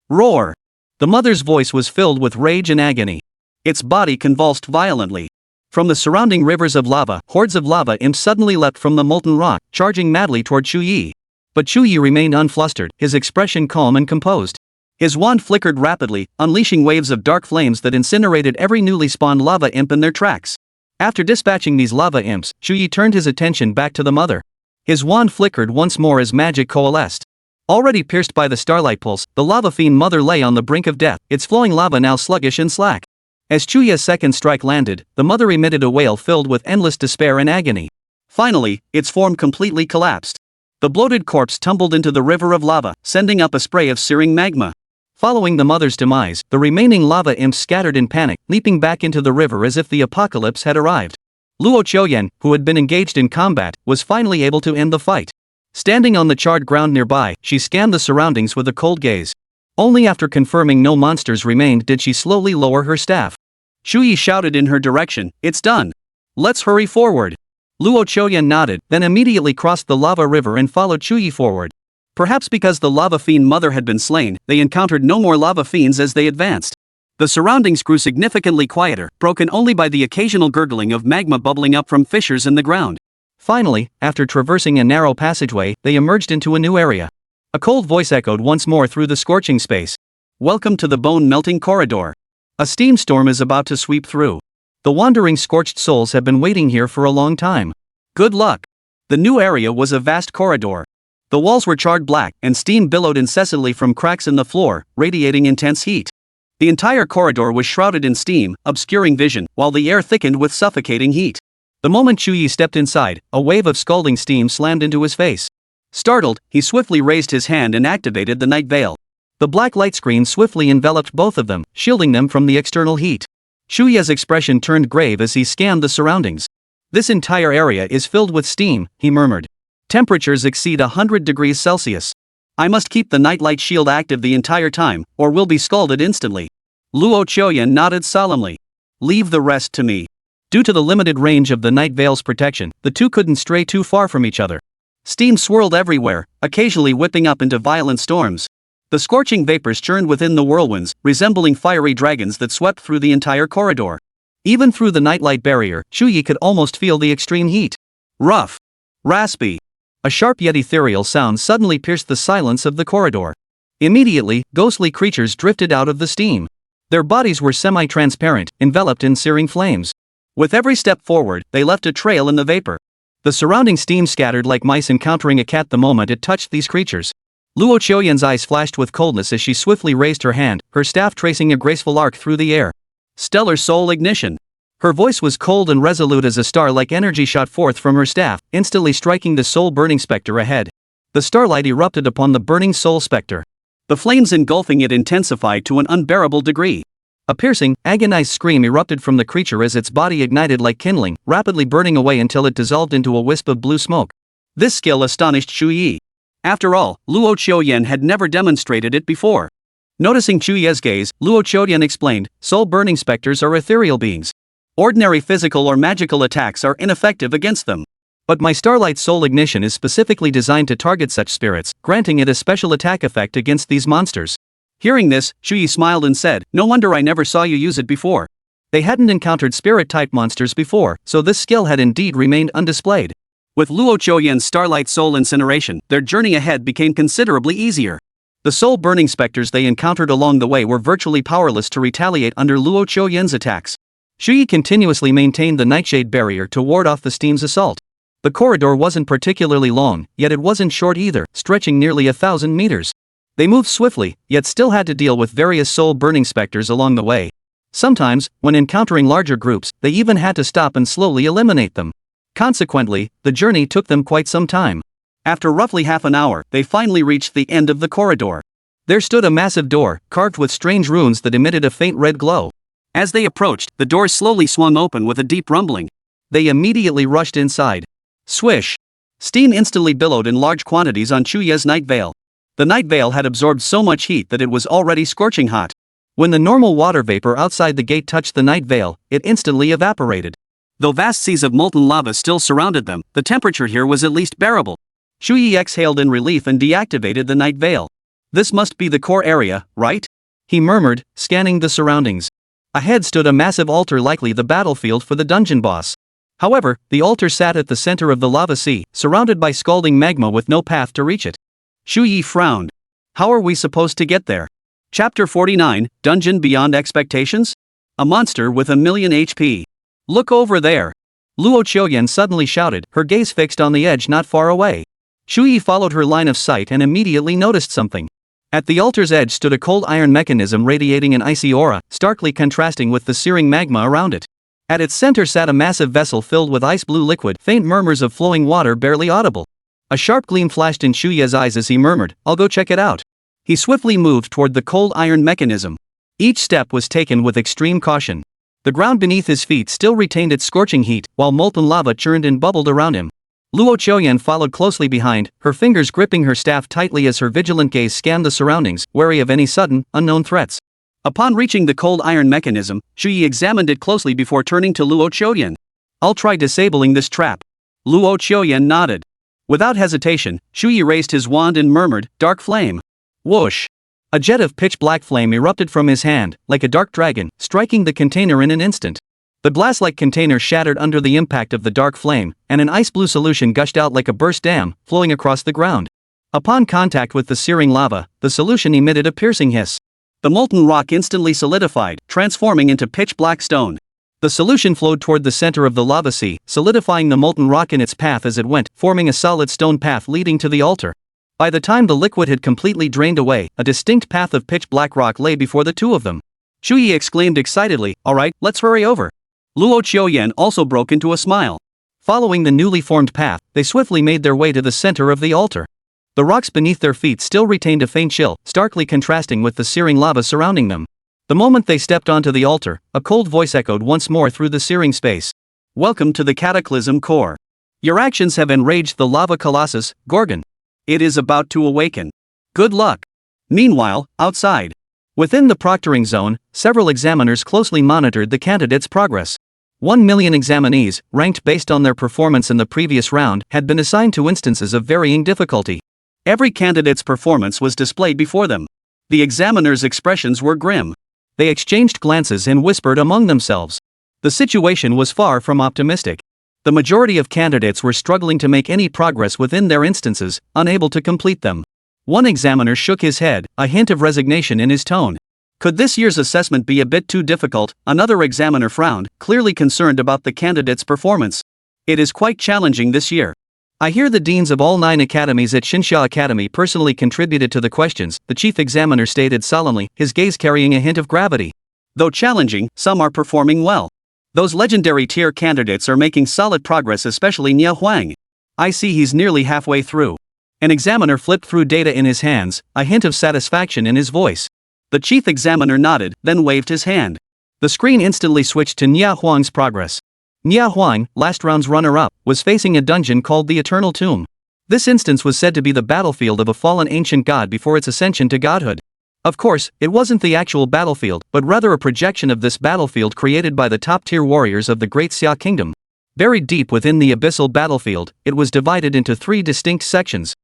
Roar! The mother's voice was filled with rage and agony. Its body convulsed violently. From the surrounding rivers of lava, hordes of lava imps suddenly leapt from the molten rock, charging madly toward Chu Ye. But Chu Ye remained unflustered, his expression calm and composed. His wand flickered rapidly, unleashing waves of dark flames that incinerated every newly spawned lava imp in their tracks. After dispatching these lava imps, Chu Ye turned his attention back to the mother. His wand flickered once more as magic coalesced. Already pierced by the starlight pulse, the lava fiend mother lay on the brink of death, its flowing lava now sluggish and slack. As Chu Ye's second strike landed, the mother emitted a wail filled with endless despair and agony. Finally, its form completely collapsed. The bloated corpse tumbled into the river of lava, sending up a spray of searing magma. Following the mother's demise, the remaining lava imps scattered in panic, leaping back into the river as if the apocalypse had arrived. Luo Qiuyan, who had been engaged in combat, was finally able to end the fight. Standing on the charred ground nearby, she scanned the surroundings with a cold gaze. Only after confirming no monsters remained did she slowly lower her staff. Chu Ye shouted in her direction, "It's done. Let's hurry forward." Luo Qiuyan nodded, then immediately crossed the lava river and followed Chu Ye forward. Perhaps because the lava fiend mother had been slain, they encountered no more lava fiends as they advanced. The surroundings grew significantly quieter, broken only by the occasional gurgling of magma bubbling up from fissures in the ground. Finally, after traversing a narrow passageway, they emerged into a new area. A cold voice echoed once more through the scorching space. "Welcome to the bone-melting corridor. A steam storm is about to sweep through. The wandering scorched souls have been waiting here for a long time. Good luck." The new area was a vast corridor. The walls were charred black, and steam billowed incessantly from cracks in the floor, radiating intense heat. The entire corridor was shrouded in steam, obscuring vision, while the air thickened with suffocating heat. The moment Chu Ye stepped inside, a wave of scalding steam slammed into his face. Startled, he swiftly raised his hand and activated the night veil. The black light screen swiftly enveloped both of them, shielding them from the external heat. Chu Ye's expression turned grave as he scanned the surroundings. "This entire area is filled with steam," he murmured. "Temperatures exceed 100 degrees Celsius. I must keep the nightlight shield active the entire time, or we'll be scalded instantly." Luo Qiuyan nodded solemnly. "Leave the rest to me." Due to the limited range of the night veil's protection, the two couldn't stray too far from each other. Steam swirled everywhere, occasionally whipping up into violent storms. The scorching vapors churned within the whirlwinds, resembling fiery dragons that swept through the entire corridor. Even through the nightlight barrier, Chu Ye could almost feel the extreme heat. Rough. Raspy. A sharp yet ethereal sound suddenly pierced the silence of the corridor. Immediately, ghostly creatures drifted out of the steam. Their bodies were semi-transparent, enveloped in searing flames. With every step forward, they left a trail in the vapor. The surrounding steam scattered like mice encountering a cat the moment it touched these creatures. Luo Qiuyan's eyes flashed with coldness as she swiftly raised her hand, her staff tracing a graceful arc through the air. Stellar soul ignition. Her voice was cold and resolute as a star-like energy shot forth from her staff, instantly striking the soul-burning specter ahead. The starlight erupted upon the burning soul specter. The flames engulfing it intensified to an unbearable degree. A piercing, agonized scream erupted from the creature as its body ignited like kindling, rapidly burning away until it dissolved into a wisp of blue smoke. This skill astonished Chu Ye. After all, Luo Qiuyan had never demonstrated it before. Noticing Chu Ye's gaze, Luo Qiuyan explained, soul-burning specters are ethereal beings. Ordinary physical or magical attacks are ineffective against them. But my Starlight Soul Ignition is specifically designed to target such spirits, granting it a special attack effect against these monsters. Hearing this, Chu Ye smiled and said, no wonder I never saw you use it before. They hadn't encountered spirit-type monsters before, so this skill had indeed remained undisplayed. With Luo Qiuyan's Starlight Soul Incineration, their journey ahead became considerably easier. The soul-burning specters they encountered along the way were virtually powerless to retaliate under Luo Qiuyan's attacks. Chu Ye continuously maintained the nightshade barrier to ward off the steam's assault. The corridor wasn't particularly long, yet it wasn't short either, stretching nearly 1,000 meters. They moved swiftly, yet still had to deal with various soul-burning specters along the way. Sometimes, when encountering larger groups, they even had to stop and slowly eliminate them. Consequently, the journey took them quite some time. After roughly half an hour, they finally reached the end of the corridor. There stood a massive door, carved with strange runes that emitted a faint red glow. As they approached, the door slowly swung open with a deep rumbling. They immediately rushed inside. Swish! Steam instantly billowed in large quantities on Chu Ye's night veil. The night veil had absorbed so much heat that it was already scorching hot. When the normal water vapor outside the gate touched the night veil, it instantly evaporated. Though vast seas of molten lava still surrounded them, the temperature here was at least bearable. Chu Ye exhaled in relief and deactivated the night veil. This must be the core area, right? He murmured, scanning the surroundings. Ahead stood a massive altar, likely the battlefield for the dungeon boss. However, the altar sat at the center of the lava sea, surrounded by scalding magma with no path to reach it. Chu Ye frowned. How are we supposed to get there? Chapter 49, Dungeon Beyond Expectations? A monster with 1,000,000 HP. Look over there. Luo Qiuyan suddenly shouted, her gaze fixed on the edge not far away. Chu Ye followed her line of sight and immediately noticed something. At the altar's edge stood a cold iron mechanism radiating an icy aura, starkly contrasting with the searing magma around it. At its center sat a massive vessel filled with ice-blue liquid, faint murmurs of flowing water barely audible. A sharp gleam flashed in Chu Ye's eyes as he murmured, I'll go check it out. He swiftly moved toward the cold iron mechanism. Each step was taken with extreme caution. The ground beneath his feet still retained its scorching heat, while molten lava churned and bubbled around him. Luo Qiuyan followed closely behind, her fingers gripping her staff tightly as her vigilant gaze scanned the surroundings, wary of any sudden, unknown threats. Upon reaching the cold iron mechanism, Chu Ye examined it closely before turning to Luo Qiuyan. I'll try disabling this trap. Luo Qiuyan nodded. Without hesitation, Chu Ye raised his wand and murmured, Dark Flame. Whoosh! A jet of pitch-black flame erupted from his hand, like a dark dragon, striking the container in an instant. The glass-like container shattered under the impact of the dark flame, and an ice-blue solution gushed out like a burst dam, flowing across the ground. Upon contact with the searing lava, the solution emitted a piercing hiss. The molten rock instantly solidified, transforming into pitch-black stone. The solution flowed toward the center of the lava sea, solidifying the molten rock in its path as it went, forming a solid stone path leading to the altar. By the time the liquid had completely drained away, a distinct path of pitch-black rock lay before the two of them. Chu Ye exclaimed excitedly, all right, let's hurry over. Luo Qiuyan also broke into a smile. Following the newly formed path, they swiftly made their way to the center of the altar. The rocks beneath their feet still retained a faint chill, starkly contrasting with the searing lava surrounding them. The moment they stepped onto the altar, a cold voice echoed once more through the searing space. Welcome to the Cataclysm Core. Your actions have enraged the lava colossus, Gorgon. It is about to awaken. Good luck. Meanwhile, outside. Within the proctoring zone, several examiners closely monitored the candidates' progress. 1,000,000 examinees, ranked based on their performance in the previous round, had been assigned to instances of varying difficulty. Every candidate's performance was displayed before them. The examiners' expressions were grim. They exchanged glances and whispered among themselves. The situation was far from optimistic. The majority of candidates were struggling to make any progress within their instances, unable to complete them. One examiner shook his head, a hint of resignation in his tone. Could this year's assessment be a bit too difficult? Another examiner frowned, clearly concerned about the candidate's performance. It is quite challenging this year. I hear the deans of all 9 academies at Shinsha Academy personally contributed to the questions, the chief examiner stated solemnly, his gaze carrying a hint of gravity. Though challenging, some are performing well. Those legendary tier candidates are making solid progress, especially Nia Huang. I see he's nearly halfway through. An examiner flipped through data in his hands, a hint of satisfaction in his voice. The chief examiner nodded, then waved his hand. The screen instantly switched to Nia Huang's progress. Nia Huang, last round's runner-up, was facing a dungeon called the Eternal Tomb. This instance was said to be the battlefield of a fallen ancient god before its ascension to godhood. Of course, it wasn't the actual battlefield, but rather a projection of this battlefield created by the top-tier warriors of the Great Xia Kingdom. Buried deep within the abyssal battlefield, it was divided into 3 distinct sections.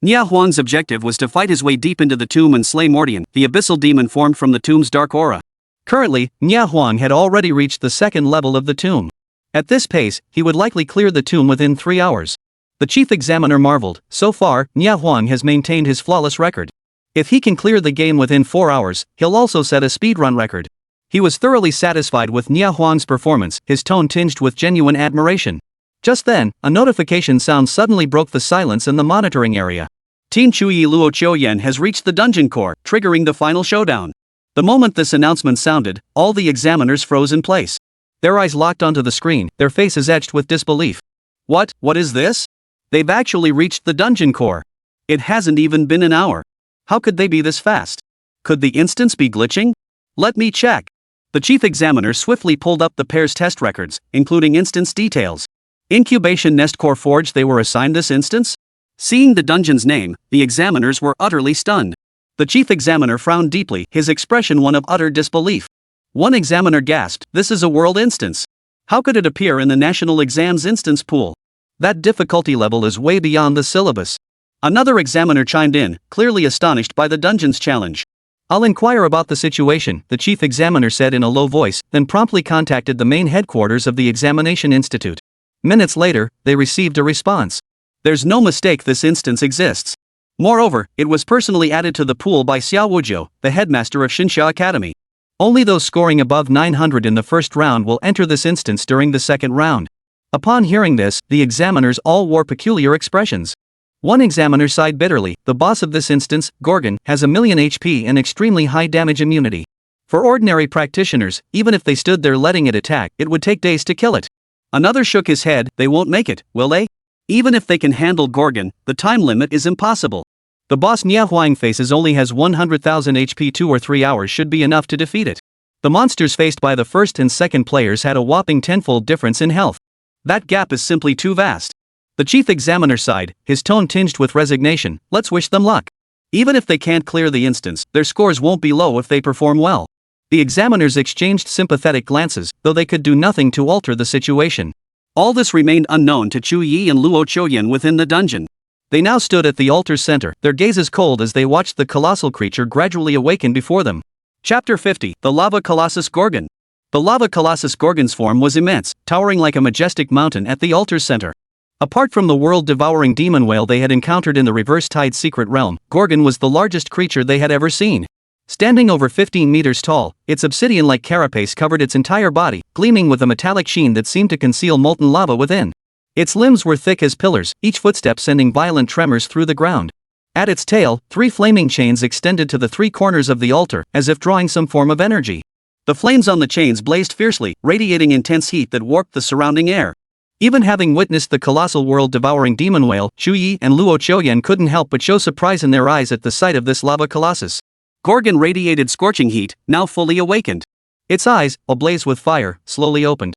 Nia Huang's objective was to fight his way deep into the tomb and slay Mortian, the abyssal demon formed from the tomb's dark aura. Currently, Nia Huang had already reached the 2nd level of the tomb. At this pace, he would likely clear the tomb within 3 hours. The chief examiner marveled. So far, Nia Huang has maintained his flawless record. If he can clear the game within 4 hours, he'll also set a speedrun record. He was thoroughly satisfied with Nia Huang's performance, his tone tinged with genuine admiration. Just then, a notification sound suddenly broke the silence in the monitoring area. Team Chu Ye Luo Qiuyan has reached the dungeon core, triggering the final showdown. The moment this announcement sounded, all the examiners froze in place. Their eyes locked onto the screen, their faces etched with disbelief. What is this? They've actually reached the dungeon core. It hasn't even been an hour. How could they be this fast? Could the instance be glitching? Let me check. The chief examiner swiftly pulled up the pair's test records, including instance details. Incubation Nest Core Forge. They were assigned this instance? Seeing the dungeon's name, the examiners were utterly stunned. The chief examiner frowned deeply, his expression one of utter disbelief. One examiner gasped, "This is a world instance. How could it appear in the national exams instance pool? That difficulty level is way beyond the syllabus." Another examiner chimed in, clearly astonished by the dungeon's challenge. "I'll inquire about the situation," the chief examiner said in a low voice, then promptly contacted the main headquarters of the Examination Institute. Minutes later, they received a response. "There's no mistake, this instance exists. Moreover, it was personally added to the pool by Xiao Wuzhou, the headmaster of Shinsha Academy. Only those scoring above 900 in the first round will enter this instance during the second round." Upon hearing this, the examiners all wore peculiar expressions. One examiner sighed bitterly. The boss of this instance, Gorgon, has 1,000,000 HP and extremely high damage immunity. For ordinary practitioners, even if they stood there letting it attack, it would take days to kill it. Another shook his head. They won't make it, will they? Even if they can handle Gorgon, the time limit is impossible. The boss Nia Huang faces only has 100,000 HP. 2 or 3 hours should be enough to defeat it. The monsters faced by the first and second players had a whopping 10-fold difference in health. That gap is simply too vast. The chief examiner sighed, his tone tinged with resignation. "Let's wish them luck. Even if they can't clear the instance, their scores won't be low if they perform well." The examiners exchanged sympathetic glances, though they could do nothing to alter the situation. All this remained unknown to Chu Ye and Luo Qiuyan within the dungeon. They now stood at the altar's center, their gazes cold as they watched the colossal creature gradually awaken before them. Chapter 50, The Lava Colossus Gorgon. The Lava Colossus Gorgon's form was immense, towering like a majestic mountain at the altar's center. Apart from the world-devouring demon whale they had encountered in the Reverse Tide Secret Realm, Gorgon was the largest creature they had ever seen. Standing over 15 meters tall, its obsidian-like carapace covered its entire body, gleaming with a metallic sheen that seemed to conceal molten lava within. Its limbs were thick as pillars, each footstep sending violent tremors through the ground. At its tail, 3 flaming chains extended to the 3 corners of the altar, as if drawing some form of energy. The flames on the chains blazed fiercely, radiating intense heat that warped the surrounding air. Even having witnessed the colossal world-devouring demon whale, Chu Ye and Luo Qiuyan couldn't help but show surprise in their eyes at the sight of this lava colossus. Gorgon radiated scorching heat, now fully awakened. Its eyes, ablaze with fire, slowly opened.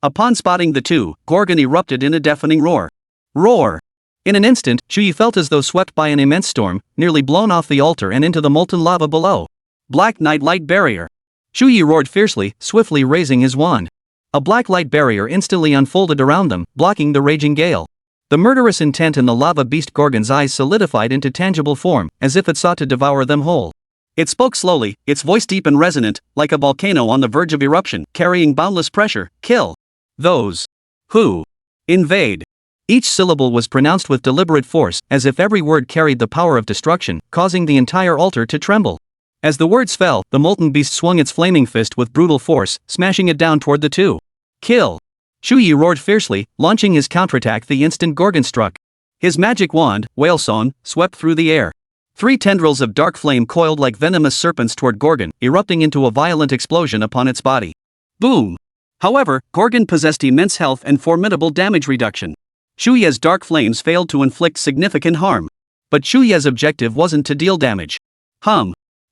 Upon spotting the two, Gorgon erupted in a deafening roar. Roar! In an instant, Chu Ye felt as though swept by an immense storm, nearly blown off the altar and into the molten lava below. Black Night Light Barrier. Chu Ye roared fiercely, swiftly raising his wand. A black light barrier instantly unfolded around them, blocking the raging gale. The murderous intent in the lava beast Gorgon's eyes solidified into tangible form, as if it sought to devour them whole. It spoke slowly, its voice deep and resonant, like a volcano on the verge of eruption, carrying boundless pressure. Kill those who invade. Each syllable was pronounced with deliberate force, as if every word carried the power of destruction, causing the entire altar to tremble. As the words fell, the molten beast swung its flaming fist with brutal force, smashing it down toward the two. Kill! Chu Ye roared fiercely, launching his counterattack the instant Gorgon struck. His magic wand, Whale Song, swept through the air. 3 tendrils of dark flame coiled like venomous serpents toward Gorgon, erupting into a violent explosion upon its body. Boom! However, Gorgon possessed immense health and formidable damage reduction. Chu Ye's dark flames failed to inflict significant harm. But Chu Ye's objective wasn't to deal damage.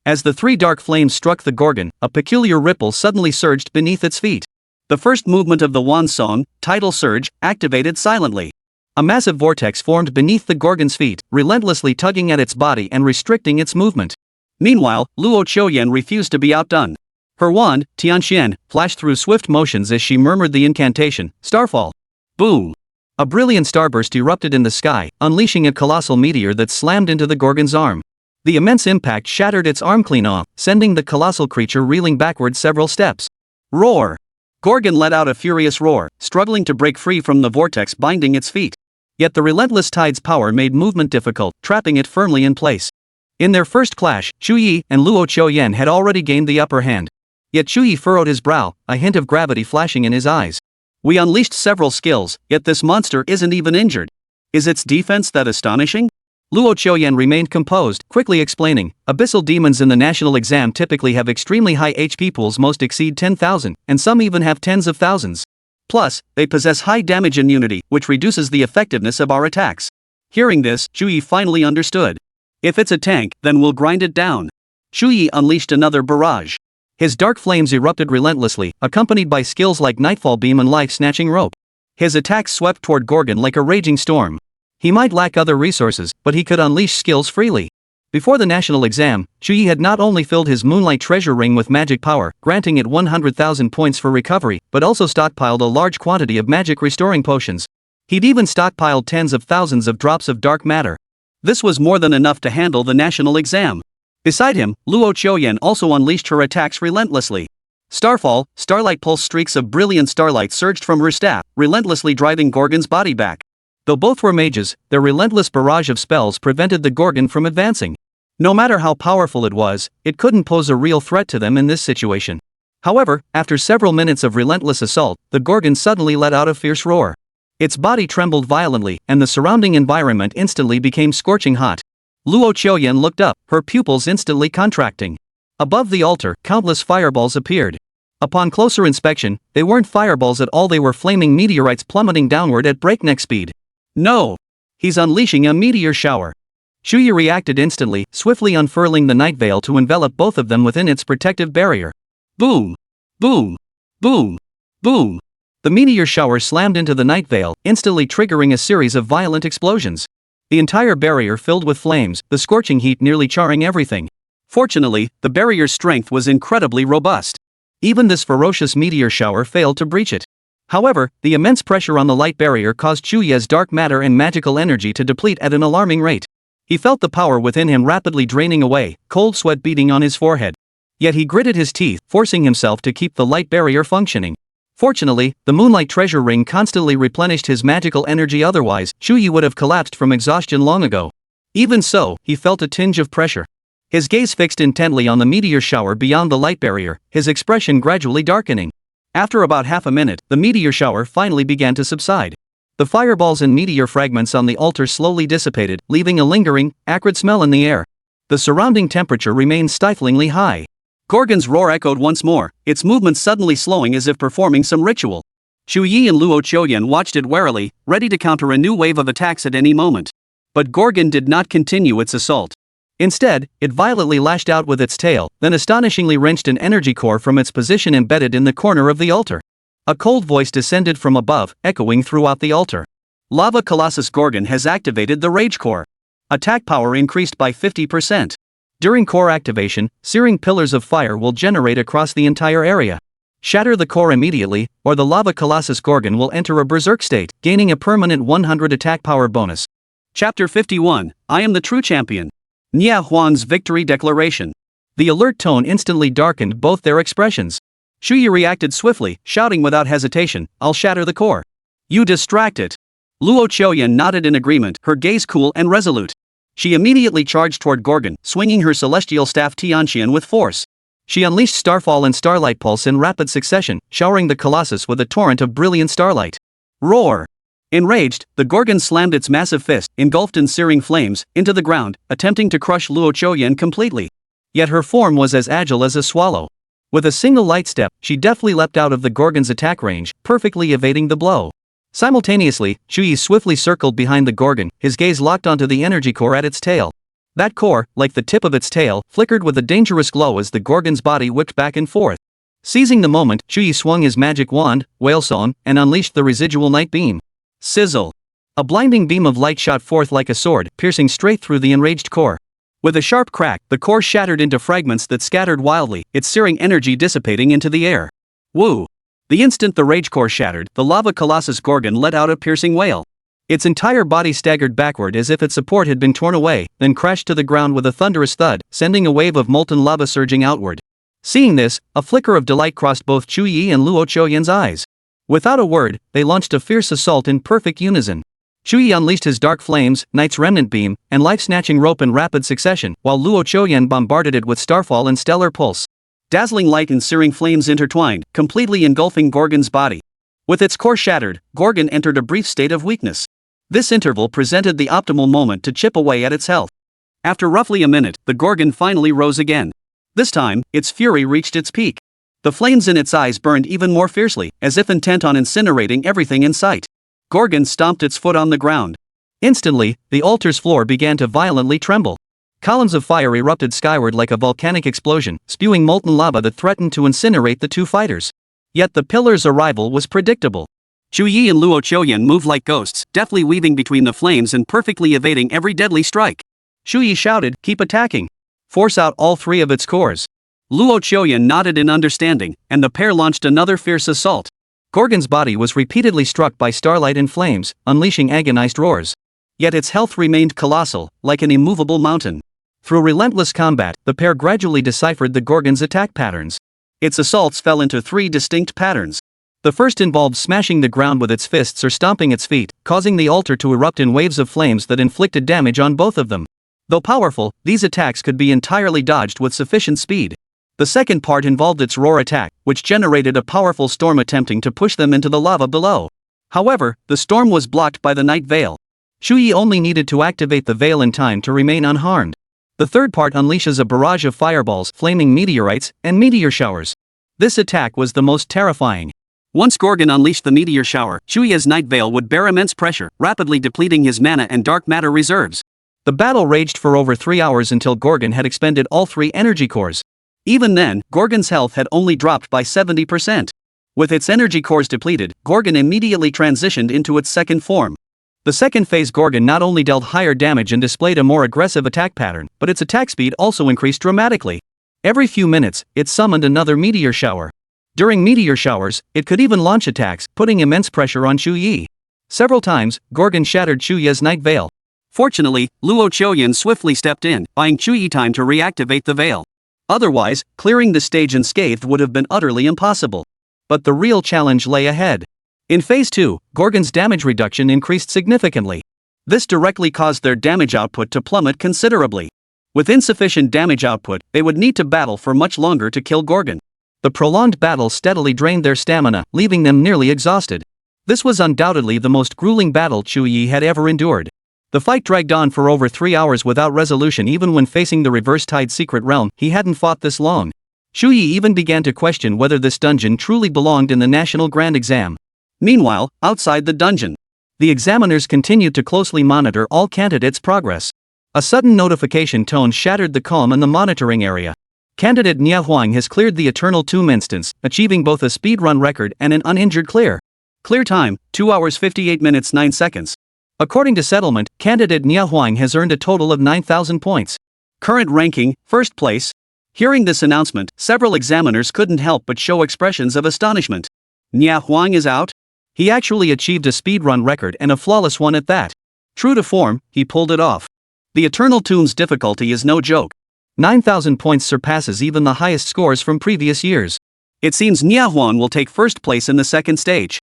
As the 3 dark flames struck the Gorgon, a peculiar ripple suddenly surged beneath its feet. The first movement of the Wand Song, Tidal Surge, activated silently. A massive vortex formed beneath the Gorgon's feet, relentlessly tugging at its body and restricting its movement. Meanwhile, Luo Qiuyan refused to be outdone. Her wand, Tianxian, flashed through swift motions as she murmured the incantation, Starfall. Boom! A brilliant starburst erupted in the sky, unleashing a colossal meteor that slammed into the Gorgon's arm. The immense impact shattered its arm clean off, sending the colossal creature reeling backward several steps. Roar! Gorgon let out a furious roar, struggling to break free from the vortex binding its feet. Yet the relentless tide's power made movement difficult, trapping it firmly in place. In their first clash, Chu Ye and Luo Qiuyan had already gained the upper hand. Yet Chu Ye furrowed his brow, a hint of gravity flashing in his eyes. We unleashed several skills, yet this monster isn't even injured. Is its defense that astonishing? Luo Qiuyan remained composed, quickly explaining, abyssal demons in the national exam typically have extremely high HP pools, most exceed 10,000, and some even have tens of thousands. Plus, they possess high damage immunity, which reduces the effectiveness of our attacks. Hearing this, Chu Ye finally understood. If it's a tank, then we'll grind it down. Chu Ye unleashed another barrage. His dark flames erupted relentlessly, accompanied by skills like Nightfall Beam and Life-Snatching Rope. His attacks swept toward Gorgon like a raging storm. He might lack other resources, but he could unleash skills freely. Before the national exam, Chu Ye had not only filled his Moonlight Treasure Ring with magic power, granting it 100,000 points for recovery, but also stockpiled a large quantity of magic restoring potions. He'd even stockpiled tens of thousands of drops of dark matter. This was more than enough to handle the national exam. Beside him, Luo Qiuyan also unleashed her attacks relentlessly. Starfall, starlight pulse streaks of brilliant starlight surged from her staff, relentlessly driving Gorgon's body back. Though both were mages, their relentless barrage of spells prevented the Gorgon from advancing. No matter how powerful it was, it couldn't pose a real threat to them in this situation. However, after several minutes of relentless assault, the Gorgon suddenly let out a fierce roar. Its body trembled violently, and the surrounding environment instantly became scorching hot. Luo Qiuyan looked up, her pupils instantly contracting. Above the altar, countless fireballs appeared. Upon closer inspection, they weren't fireballs at all, they were flaming meteorites plummeting downward at breakneck speed. No! He's unleashing a meteor shower. Chu Ye reacted instantly, swiftly unfurling the night veil to envelop both of them within its protective barrier. Boom! Boom! Boom! Boom! The meteor shower slammed into the night veil, instantly triggering a series of violent explosions. The entire barrier filled with flames, the scorching heat nearly charring everything. Fortunately, the barrier's strength was incredibly robust. Even this ferocious meteor shower failed to breach it. However, the immense pressure on the light barrier caused Chu Ye's dark matter and magical energy to deplete at an alarming rate. He felt the power within him rapidly draining away, cold sweat beading on his forehead. Yet he gritted his teeth, forcing himself to keep the light barrier functioning. Fortunately, the Moonlight Treasure Ring constantly replenished his magical energy, otherwise, Chu Ye would have collapsed from exhaustion long ago. Even so, he felt a tinge of pressure. His gaze fixed intently on the meteor shower beyond the light barrier, his expression gradually darkening. After about half a minute, the meteor shower finally began to subside. The fireballs and meteor fragments on the altar slowly dissipated, leaving a lingering, acrid smell in the air. The surrounding temperature remained stiflingly high. Gorgon's roar echoed once more, its movements suddenly slowing as if performing some ritual. Chu Ye and Luo Qiuyan watched it warily, ready to counter a new wave of attacks at any moment. But Gorgon did not continue its assault. Instead, it violently lashed out with its tail, then astonishingly wrenched an energy core from its position embedded in the corner of the altar. A cold voice descended from above, echoing throughout the altar. Lava Colossus Gorgon has activated the Rage Core. Attack power increased by 50%. During core activation, searing pillars of fire will generate across the entire area. Shatter the core immediately, or the Lava Colossus Gorgon will enter a berserk state, gaining a permanent 100 attack power bonus. Chapter 51, I am the true champion. Nia Huan's Victory Declaration. The alert tone instantly darkened both their expressions. Chu Ye reacted swiftly, shouting without hesitation, "I'll shatter the core." "You distract it." Luo Qiuyan nodded in agreement, her gaze cool and resolute. She immediately charged toward Gorgon, swinging her celestial staff Tianqian with force. She unleashed Starfall and Starlight Pulse in rapid succession, showering the Colossus with a torrent of brilliant starlight. Roar! Enraged, the Gorgon slammed its massive fist, engulfed in searing flames, into the ground, attempting to crush Luo Qiuyan completely. Yet her form was as agile as a swallow. With a single light step, she deftly leapt out of the Gorgon's attack range, perfectly evading the blow. Simultaneously, Chu Ye swiftly circled behind the Gorgon, his gaze locked onto the energy core at its tail. That core, like the tip of its tail, flickered with a dangerous glow as the Gorgon's body whipped back and forth. Seizing the moment, Chu Ye swung his magic wand, Whalesong, and unleashed the residual night beam. Sizzle! A blinding beam of light shot forth like a sword, piercing straight through the enraged core. With a sharp crack, the core shattered into fragments that scattered wildly, its searing energy dissipating into the air. Woo! The instant the rage core shattered, the lava colossus Gorgon let out a piercing wail. Its entire body staggered backward as if its support had been torn away, then crashed to the ground with a thunderous thud, sending a wave of molten lava surging outward. Seeing this, a flicker of delight crossed both Chu Ye and Luo Qiuyan's eyes. Without a word, they launched a fierce assault in perfect unison. Chu Ye unleashed his dark flames, Knight's Remnant Beam, and life-snatching rope in rapid succession, while Luo Qiuyan bombarded it with Starfall and Stellar Pulse. Dazzling light and searing flames intertwined, completely engulfing Gorgon's body. With its core shattered, Gorgon entered a brief state of weakness. This interval presented the optimal moment to chip away at its health. After roughly a minute, the Gorgon finally rose again. This time, its fury reached its peak. The flames in its eyes burned even more fiercely, as if intent on incinerating everything in sight. Gorgon stomped its foot on the ground. Instantly, the altar's floor began to violently tremble. Columns of fire erupted skyward like a volcanic explosion, spewing molten lava that threatened to incinerate the two fighters. Yet the pillar's arrival was predictable. Chu Ye and Luo Qiuyan moved like ghosts, deftly weaving between the flames and perfectly evading every deadly strike. Chu Ye shouted, "Keep attacking. Force out all three of its cores." Luo Qiuyan nodded in understanding, and the pair launched another fierce assault. Gorgon's body was repeatedly struck by starlight and flames, unleashing agonized roars. Yet its health remained colossal, like an immovable mountain. Through relentless combat, the pair gradually deciphered the Gorgon's attack patterns. Its assaults fell into three distinct patterns. The first involved smashing the ground with its fists or stomping its feet, causing the altar to erupt in waves of flames that inflicted damage on both of them. Though powerful, these attacks could be entirely dodged with sufficient speed. The second part involved its roar attack, which generated a powerful storm attempting to push them into the lava below. However, the storm was blocked by the night veil. Chu Ye only needed to activate the veil in time to remain unharmed. The third part unleashes a barrage of fireballs, flaming meteorites, and meteor showers. This attack was the most terrifying. Once Gorgon unleashed the meteor shower, Chu Ye's night veil would bear immense pressure, rapidly depleting his mana and dark matter reserves. The battle raged for over 3 hours until Gorgon had expended all 3 energy cores. Even then, Gorgon's health had only dropped by 70%. With its energy cores depleted, Gorgon immediately transitioned into its second form. The second phase Gorgon not only dealt higher damage and displayed a more aggressive attack pattern, but its attack speed also increased dramatically. Every few minutes, it summoned another meteor shower. During meteor showers, it could even launch attacks, putting immense pressure on Chu Ye. Several times, Gorgon shattered Chu Ye's night veil. Fortunately, Luo Qiuyan swiftly stepped in, buying Chu Ye time to reactivate the veil. Otherwise, clearing the stage unscathed would have been utterly impossible. But the real challenge lay ahead. In Phase 2, Gorgon's damage reduction increased significantly. This directly caused their damage output to plummet considerably. With insufficient damage output, they would need to battle for much longer to kill Gorgon. The prolonged battle steadily drained their stamina, leaving them nearly exhausted. This was undoubtedly the most grueling battle Chu Ye had ever endured. The fight dragged on for over 3 hours without resolution. Even when facing the reverse-tide secret realm, he hadn't fought this long. Chu Ye even began to question whether this dungeon truly belonged in the National Grand Exam. Meanwhile, outside the dungeon, the examiners continued to closely monitor all candidates' progress. A sudden notification tone shattered the calm in the monitoring area. Candidate Nia Huang has cleared the Eternal Tomb instance, achieving both a speedrun record and an uninjured clear. Clear time, 2 hours 58 minutes 9 seconds. According to settlement, candidate Nia Huang has earned a total of 9,000 points. Current ranking, first place. Hearing this announcement, several examiners couldn't help but show expressions of astonishment. Nia Huang is out? He actually achieved a speedrun record, and a flawless one at that. True to form, he pulled it off. The Eternal Tomb's difficulty is no joke. 9,000 points surpasses even the highest scores from previous years. It seems Nia Huang will take first place in the second stage.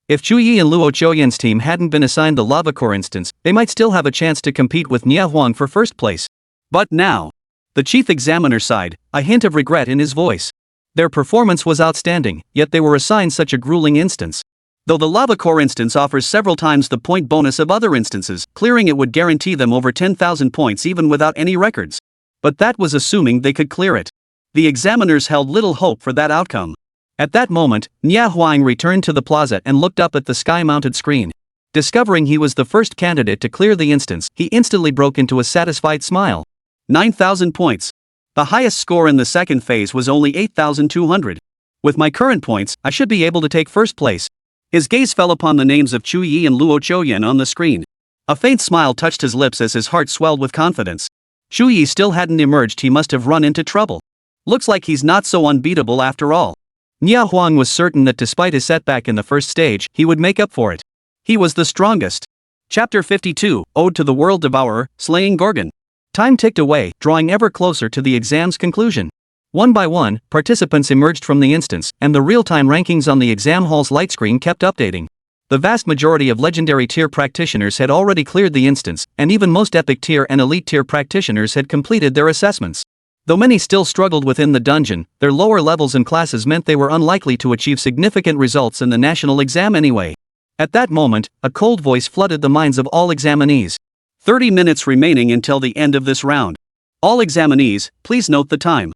If Chu Ye and Luo Qiuyan's team hadn't been assigned the lava core instance, they might still have a chance to compete with Nia Huang for first place. But now, the chief examiner sighed, a hint of regret in his voice. Their performance was outstanding, yet they were assigned such a grueling instance. Though the lava core instance offers several times the point bonus of other instances, clearing it would guarantee them over 10,000 points even without any records. But that was assuming they could clear it. The examiners held little hope for that outcome. At that moment, Nia Huang returned to the plaza and looked up at the sky-mounted screen. Discovering he was the first candidate to clear the instance, he instantly broke into a satisfied smile. 9,000 points. The highest score in the second phase was only 8,200. With my current points, I should be able to take first place. His gaze fell upon the names of Chu Ye and Luo Qiuyan on the screen. A faint smile touched his lips as his heart swelled with confidence. Chu Ye still hadn't emerged. He must have run into trouble. Looks like he's not so unbeatable after all. Nia Huang was certain that despite his setback in the first stage, he would make up for it. He was the strongest. Chapter 52, Ode to the World Devourer, Slaying Gorgon. Time ticked away, drawing ever closer to the exam's conclusion. One by one, participants emerged from the instance, and the real-time rankings on the exam hall's light screen kept updating. The vast majority of legendary tier practitioners had already cleared the instance, and even most epic tier and elite tier practitioners had completed their assessments. Though many still struggled within the dungeon, their lower levels and classes meant they were unlikely to achieve significant results in the national exam anyway. At that moment, a cold voice flooded the minds of all examinees. 30 minutes remaining until the end of this round. All examinees, please note the time.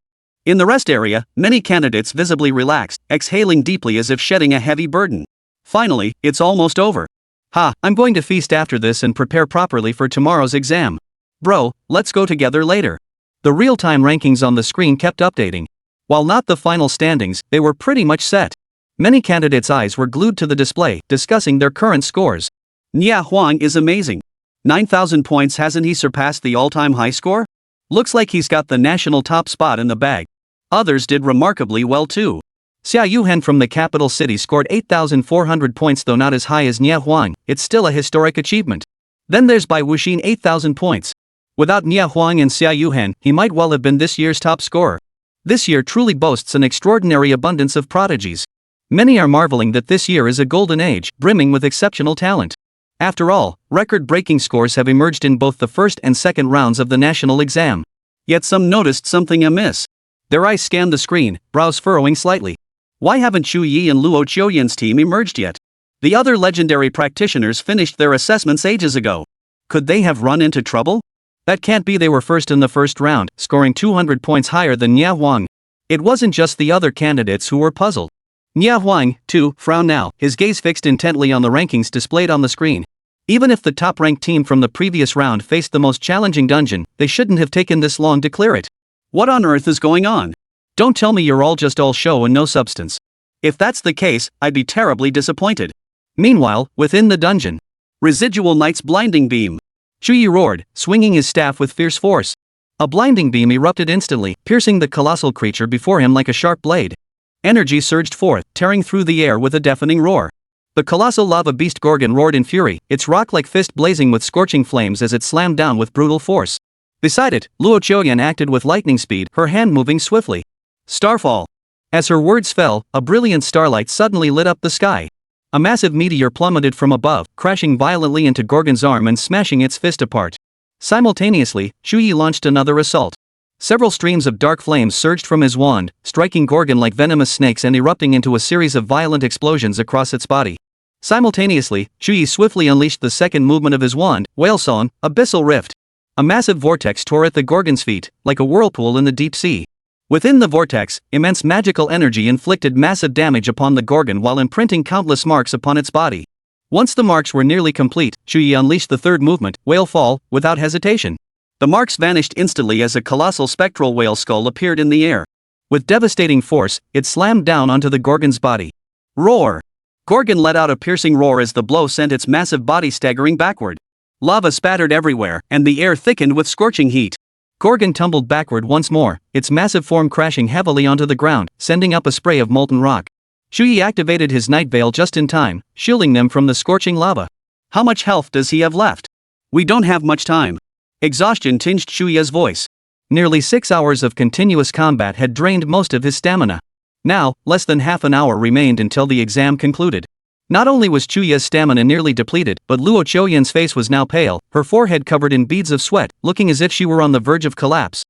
In the rest area, many candidates visibly relaxed, exhaling deeply as if shedding a heavy burden. Finally, it's almost over. I'm going to feast after this and prepare properly for tomorrow's exam. Bro, let's go together later. The real-time rankings on the screen kept updating. While not the final standings, they were pretty much set. Many candidates' eyes were glued to the display, discussing their current scores. Nia Huang is amazing. 9,000 points. Hasn't he surpassed the all-time high score? Looks like he's got the national top spot in the bag. Others did remarkably well too. Xia Yuhen from the capital city scored 8,400 points. Though not as high as Nia Huang, it's still a historic achievement. Then there's Bai Wuxin, 8,000 points. Without Nia Huang and Xia Yuhen, he might well have been this year's top scorer. This year truly boasts an extraordinary abundance of prodigies. Many are marveling that this year is a golden age, brimming with exceptional talent. After all, record-breaking scores have emerged in both the first and second rounds of the national exam. Yet some noticed something amiss. Their eyes scanned the screen, brows furrowing slightly. Why haven't Chu Ye and Luo Qiuyan's team emerged yet? The other legendary practitioners finished their assessments ages ago. Could they have run into trouble? That can't be. They were first in the first round, scoring 200 points higher than Nia Huang. It wasn't just the other candidates who were puzzled. Nia Huang, too, frowned now, his gaze fixed intently on the rankings displayed on the screen. Even if the top-ranked team from the previous round faced the most challenging dungeon, they shouldn't have taken this long to clear it. What on earth is going on? Don't tell me you're all just all show and no substance. If that's the case, I'd be terribly disappointed. Meanwhile, within the dungeon, Residual Knight's blinding beam. Chu Ye roared, swinging his staff with fierce force. A blinding beam erupted instantly, piercing the colossal creature before him like a sharp blade. Energy surged forth, tearing through the air with a deafening roar. The colossal lava beast Gorgon roared in fury, its rock-like fist blazing with scorching flames as it slammed down with brutal force. Beside it, Luo Qiuyan acted with lightning speed, her hand moving swiftly. Starfall. As her words fell, a brilliant starlight suddenly lit up the sky. A massive meteor plummeted from above, crashing violently into Gorgon's arm and smashing its fist apart. Simultaneously, Chu Ye launched another assault. Several streams of dark flames surged from his wand, striking Gorgon like venomous snakes and erupting into a series of violent explosions across its body. Simultaneously, Chu Ye swiftly unleashed the second movement of his wand, Whale Song, Abyssal Rift. A massive vortex tore at the Gorgon's feet, like a whirlpool in the deep sea. Within the vortex, immense magical energy inflicted massive damage upon the Gorgon while imprinting countless marks upon its body. Once the marks were nearly complete, Chu Ye unleashed the third movement, Whale Fall, without hesitation. The marks vanished instantly as a colossal spectral whale skull appeared in the air. With devastating force, it slammed down onto the Gorgon's body. Roar! Gorgon let out a piercing roar as the blow sent its massive body staggering backward. Lava spattered everywhere, and the air thickened with scorching heat. Gorgon tumbled backward once more, its massive form crashing heavily onto the ground, sending up a spray of molten rock. Chu Ye activated his night veil just in time, shielding them from the scorching lava. How much health does he have left? We don't have much time. Exhaustion tinged Chu Ye's voice. Nearly 6 hours of continuous combat had drained most of his stamina. Now, less than half an hour remained until the exam concluded. Not only was Chu Ye's stamina nearly depleted, but Luo Qiuyan's face was now pale, her forehead covered in beads of sweat, looking as if she were on the verge of collapse.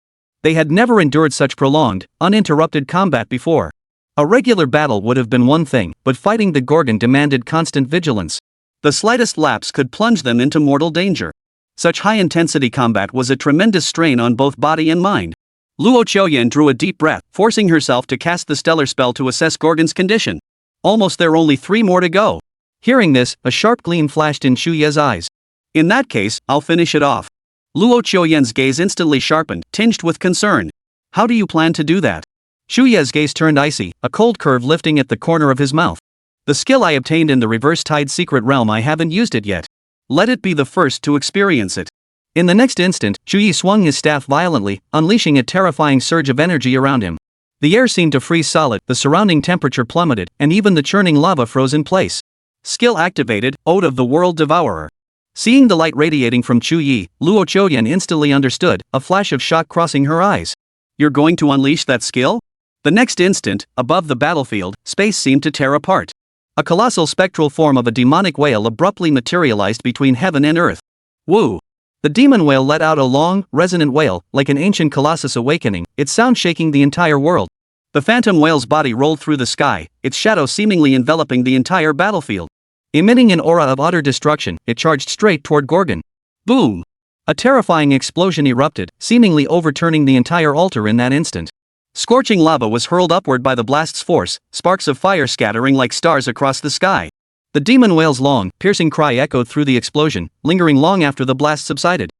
They had never endured such prolonged, uninterrupted combat before. A regular battle would have been one thing, but fighting the Gorgon demanded constant vigilance. The slightest lapse could plunge them into mortal danger. Such high-intensity combat was a tremendous strain on both body and mind. Luo Qiuyan drew a deep breath, forcing herself to cast the stellar spell to assess Gorgon's condition. Almost there, only 3 more to go. Hearing this, a sharp gleam flashed in Chu Ye's eyes. In that case, I'll finish it off. Luo Qiuyan's gaze instantly sharpened, tinged with concern. How do you plan to do that? Chu Ye's gaze turned icy, a cold curve lifting at the corner of his mouth. The skill I obtained in the reverse tide secret realm, I haven't used it yet. Let it be the first to experience it. In the next instant, Chu Ye swung his staff violently, unleashing a terrifying surge of energy around him. The air seemed to freeze solid, the surrounding temperature plummeted, and even the churning lava froze in place. Skill activated, Ode of the World Devourer. Seeing the light radiating from Chu Ye, Luo Qiuyan instantly understood, a flash of shock crossing her eyes. You're going to unleash that skill? The next instant, above the battlefield, space seemed to tear apart. A colossal spectral form of a demonic whale abruptly materialized between heaven and earth. Woo! The demon whale let out a long, resonant wail, like an ancient colossus awakening, its sound shaking the entire world. The phantom whale's body rolled through the sky, its shadow seemingly enveloping the entire battlefield. Emitting an aura of utter destruction, it charged straight toward Gorgon. Boom! A terrifying explosion erupted, seemingly overturning the entire altar in that instant. Scorching lava was hurled upward by the blast's force, sparks of fire scattering like stars across the sky. The demon whale's long, piercing cry echoed through the explosion, lingering long after the blast subsided.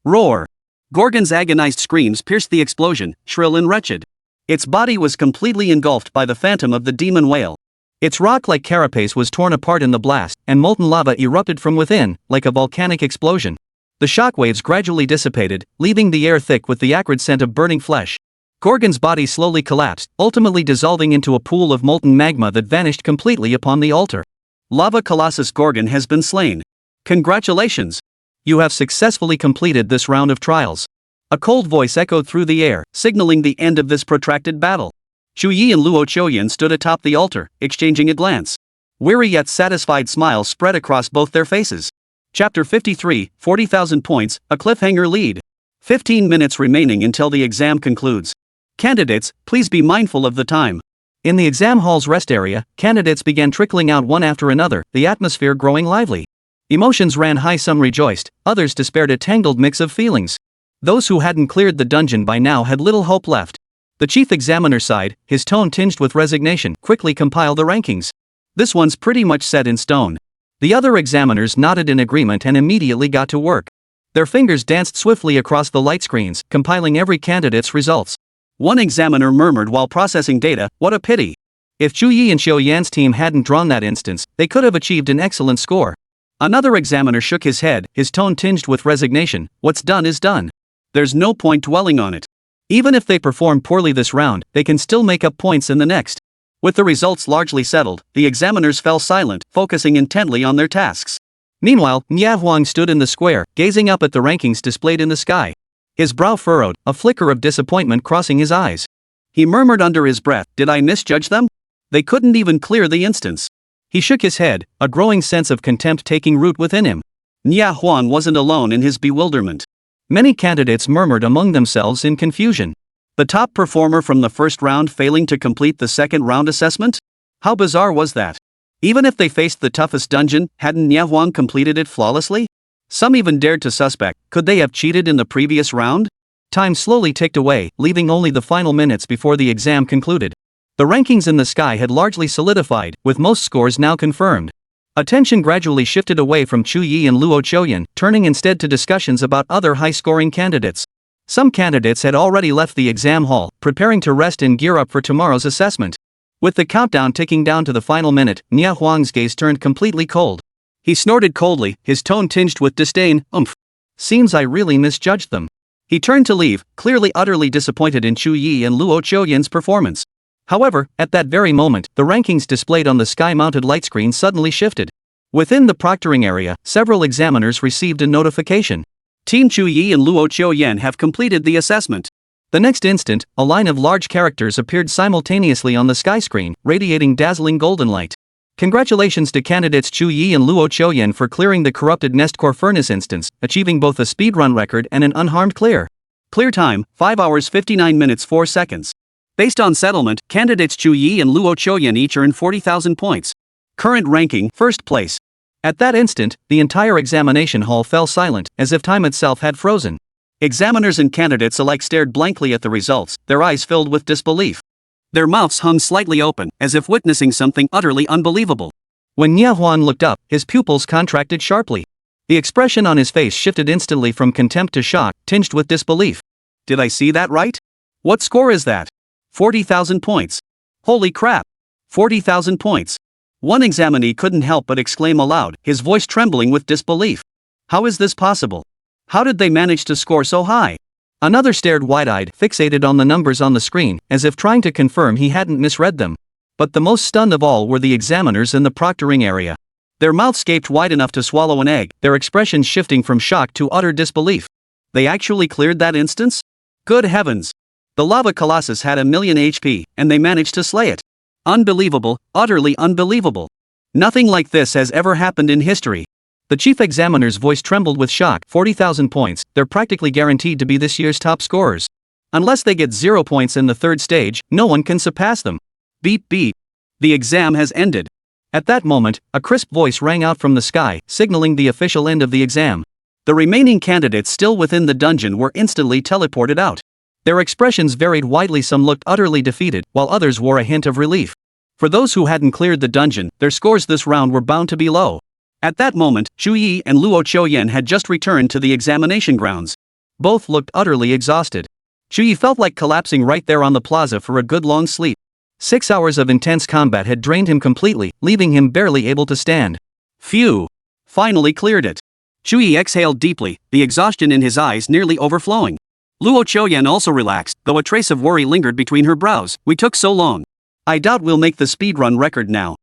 Roar! Gorgon's agonized screams pierced the explosion, shrill and wretched. Its body was completely engulfed by the phantom of the demon whale. Its rock-like carapace was torn apart in the blast, and molten lava erupted from within, like a volcanic explosion. The shockwaves gradually dissipated, leaving the air thick with the acrid scent of burning flesh. Gorgon's body slowly collapsed, ultimately dissolving into a pool of molten magma that vanished completely upon the altar. Lava Colossus Gorgon has been slain. Congratulations! You have successfully completed this round of trials. A cold voice echoed through the air, signaling the end of this protracted battle. Chu Ye and Luo Qiuyan stood atop the altar, exchanging a glance. Weary yet satisfied smiles spread across both their faces. Chapter 53, 40,000 points, a cliffhanger lead. 15 minutes remaining until the exam concludes. Candidates, please be mindful of the time. In the exam hall's rest area, candidates began trickling out one after another, the atmosphere growing lively. Emotions ran high, some rejoiced, others despaired, a tangled mix of feelings. Those who hadn't cleared the dungeon by now had little hope left. The chief examiner sighed, his tone tinged with resignation. Quickly compile the rankings. This one's pretty much set in stone. The other examiners nodded in agreement and immediately got to work. Their fingers danced swiftly across the light screens, compiling every candidate's results. One examiner murmured while processing data, "What a pity. If Chu Ye and Xiu Yan's team hadn't drawn that instance, they could have achieved an excellent score." Another examiner shook his head, his tone tinged with resignation. "What's done is done. There's no point dwelling on it. Even if they perform poorly this round, they can still make up points in the next." With the results largely settled, the examiners fell silent, focusing intently on their tasks. Meanwhile, Nia Huang stood in the square, gazing up at the rankings displayed in the sky. His brow furrowed, a flicker of disappointment crossing his eyes. He murmured under his breath, "Did I misjudge them? They couldn't even clear the instance." He shook his head, a growing sense of contempt taking root within him. Nia Huang wasn't alone in his bewilderment. Many candidates murmured among themselves in confusion. The top performer from the first round failing to complete the second round assessment? How bizarre was that? Even if they faced the toughest dungeon, hadn't Nia Huang completed it flawlessly? Some even dared to suspect, could they have cheated in the previous round? Time slowly ticked away, leaving only the final minutes before the exam concluded. The rankings in the sky had largely solidified, with most scores now confirmed. Attention gradually shifted away from Chu Ye and Luo Qiuyan, turning instead to discussions about other high-scoring candidates. Some candidates had already left the exam hall, preparing to rest and gear up for tomorrow's assessment. With the countdown ticking down to the final minute, Nia Huang's gaze turned completely cold. He snorted coldly, his tone tinged with disdain. Seems I really misjudged them." He turned to leave, clearly utterly disappointed in Chu Ye and Luo Qiuyan's performance. However, at that very moment, the rankings displayed on the sky-mounted light screen suddenly shifted. Within the proctoring area, several examiners received a notification. Team Chu Ye and Luo Qiuyan have completed the assessment. The next instant, a line of large characters appeared simultaneously on the sky screen, radiating dazzling golden light. Congratulations to candidates Chu Ye and Luo Choyen for clearing the corrupted Nest Core Furnace instance, achieving both a speedrun record and an unharmed clear. Clear time, 5 hours 59 minutes 4 seconds. Based on settlement, candidates Chu Ye and Luo Choyen each earned 40,000 points. Current ranking, first place. At that instant, the entire examination hall fell silent, as if time itself had frozen. Examiners and candidates alike stared blankly at the results, their eyes filled with disbelief. Their mouths hung slightly open, as if witnessing something utterly unbelievable. When Nie Huan looked up, his pupils contracted sharply. The expression on his face shifted instantly from contempt to shock, tinged with disbelief. Did I see that right? What score is that? 40,000 points. Holy crap! 40,000 points. One examinee couldn't help but exclaim aloud, his voice trembling with disbelief. How is this possible? How did they manage to score so high? Another stared wide-eyed, fixated on the numbers on the screen, as if trying to confirm he hadn't misread them. But the most stunned of all were the examiners in the proctoring area. Their mouths gaped wide enough to swallow an egg, their expressions shifting from shock to utter disbelief. They actually cleared that instance? Good heavens! The lava colossus had 1,000,000 HP, and they managed to slay it. Unbelievable, utterly unbelievable. Nothing like this has ever happened in history. The chief examiner's voice trembled with shock. 40,000 points, they're practically guaranteed to be this year's top scorers. Unless they get 0 points in the third stage, no one can surpass them. Beep beep. The exam has ended. At that moment, a crisp voice rang out from the sky, signaling the official end of the exam. The remaining candidates still within the dungeon were instantly teleported out. Their expressions varied widely. Some looked utterly defeated, while others wore a hint of relief. For those who hadn't cleared the dungeon, their scores this round were bound to be low. At that moment, Chu Ye and Luo Choyen had just returned to the examination grounds. Both looked utterly exhausted. Chu Ye felt like collapsing right there on the plaza for a good long sleep. 6 hours of intense combat had drained him completely, leaving him barely able to stand. Phew! Finally cleared it. Chu Ye exhaled deeply, the exhaustion in his eyes nearly overflowing. Luo Choyen also relaxed, though a trace of worry lingered between her brows. We took so long. I doubt we'll make the speedrun record now.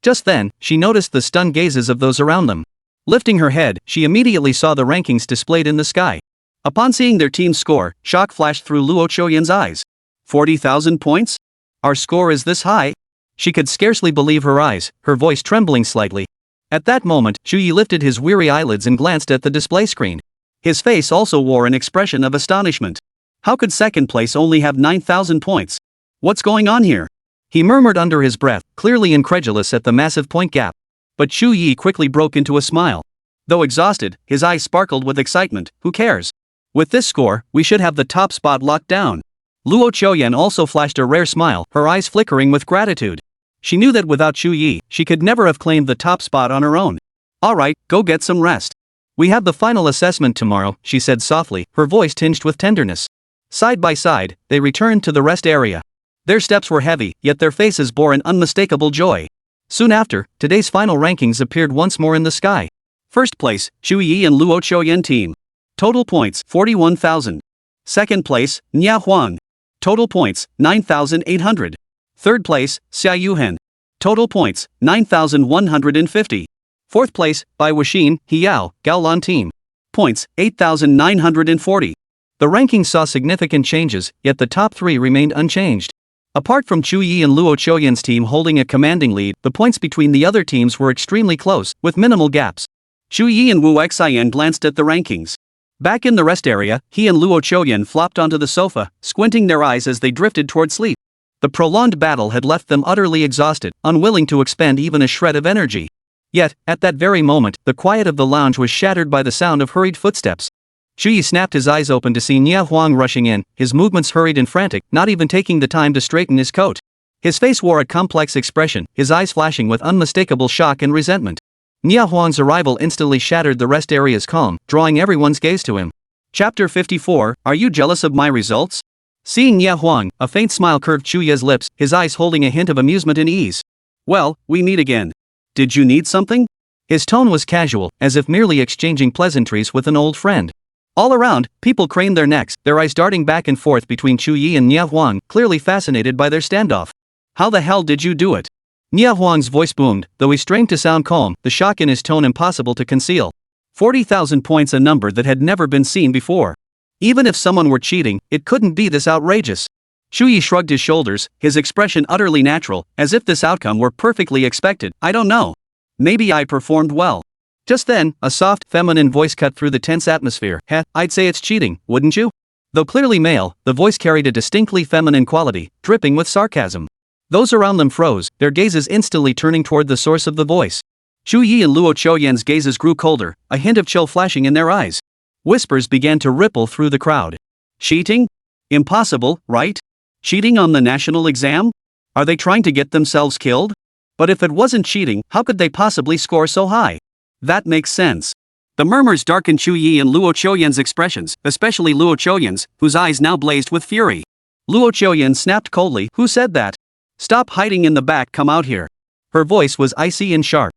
Just then, she noticed the stunned gazes of those around them. Lifting her head, she immediately saw the rankings displayed in the sky. Upon seeing their team's score, shock flashed through Luo Choyen's eyes. 40,000 points? Our score is this high? She could scarcely believe her eyes, her voice trembling slightly. At that moment, Chu Ye lifted his weary eyelids and glanced at the display screen. His face also wore an expression of astonishment. How could second place only have 9,000 points? What's going on here? He murmured under his breath, clearly incredulous at the massive point gap. But Chu Ye quickly broke into a smile. Though exhausted, his eyes sparkled with excitement. Who cares? With this score, we should have the top spot locked down. Luo Choyen also flashed a rare smile, her eyes flickering with gratitude. She knew that without Chu Ye, she could never have claimed the top spot on her own. Alright, go get some rest. We have the final assessment tomorrow, she said softly, her voice tinged with tenderness. Side by side, they returned to the rest area. Their steps were heavy, yet their faces bore an unmistakable joy. Soon after, today's final rankings appeared once more in the sky. First place, Chu Ye and Luo Choyen team. Total points, 41,000. Second place, Nie Huang. Total points, 9,800. Third place, Xia Yuhen. Total points, 9,150. Fourth place, Bai Wuxin, Hiyao, Gaolan team. Points, 8,940. The rankings saw significant changes, yet the top three remained unchanged. Apart from Chu Ye and Luo Choyen's team holding a commanding lead, the points between the other teams were extremely close, with minimal gaps. Chu Ye and Wu Xian glanced at the rankings. Back in the rest area, he and Luo Choyen flopped onto the sofa, squinting their eyes as they drifted toward sleep. The prolonged battle had left them utterly exhausted, unwilling to expend even a shred of energy. Yet, at that very moment, the quiet of the lounge was shattered by the sound of hurried footsteps. Chu Ye snapped his eyes open to see Nie Huang rushing in, his movements hurried and frantic, not even taking the time to straighten his coat. His face wore a complex expression, his eyes flashing with unmistakable shock and resentment. Nie Huang's arrival instantly shattered the rest area's calm, drawing everyone's gaze to him. Chapter 54, Are you jealous of my results? Seeing Nie Huang, a faint smile curved Chu Ye's lips, his eyes holding a hint of amusement and ease. Well, we meet again. Did you need something? His tone was casual, as if merely exchanging pleasantries with an old friend. All around, people craned their necks, their eyes darting back and forth between Chu Ye and Nie Huang, clearly fascinated by their standoff. How the hell did you do it? Nie Huang's voice boomed, though he strained to sound calm, the shock in his tone impossible to conceal. 40,000 points, a number that had never been seen before. Even if someone were cheating, it couldn't be this outrageous. Chu Ye shrugged his shoulders, his expression utterly natural, as if this outcome were perfectly expected. I don't know. Maybe I performed well. Just then, a soft, feminine voice cut through the tense atmosphere. I'd say it's cheating, wouldn't you? Though clearly male, the voice carried a distinctly feminine quality, dripping with sarcasm. Those around them froze, their gazes instantly turning toward the source of the voice. Chu Ye and Luo Qiuyan's gazes grew colder, a hint of chill flashing in their eyes. Whispers began to ripple through the crowd. Cheating? Impossible, right? Cheating on the national exam? Are they trying to get themselves killed? But if it wasn't cheating, how could they possibly score so high? That makes sense. The murmurs darkened Chu Ye and Luo Qiuyan's expressions, especially Luo Qiuyan's, whose eyes now blazed with fury. Luo Qiuyan snapped coldly, "Who said that? Stop hiding in the back, come out here." Her voice was icy and sharp.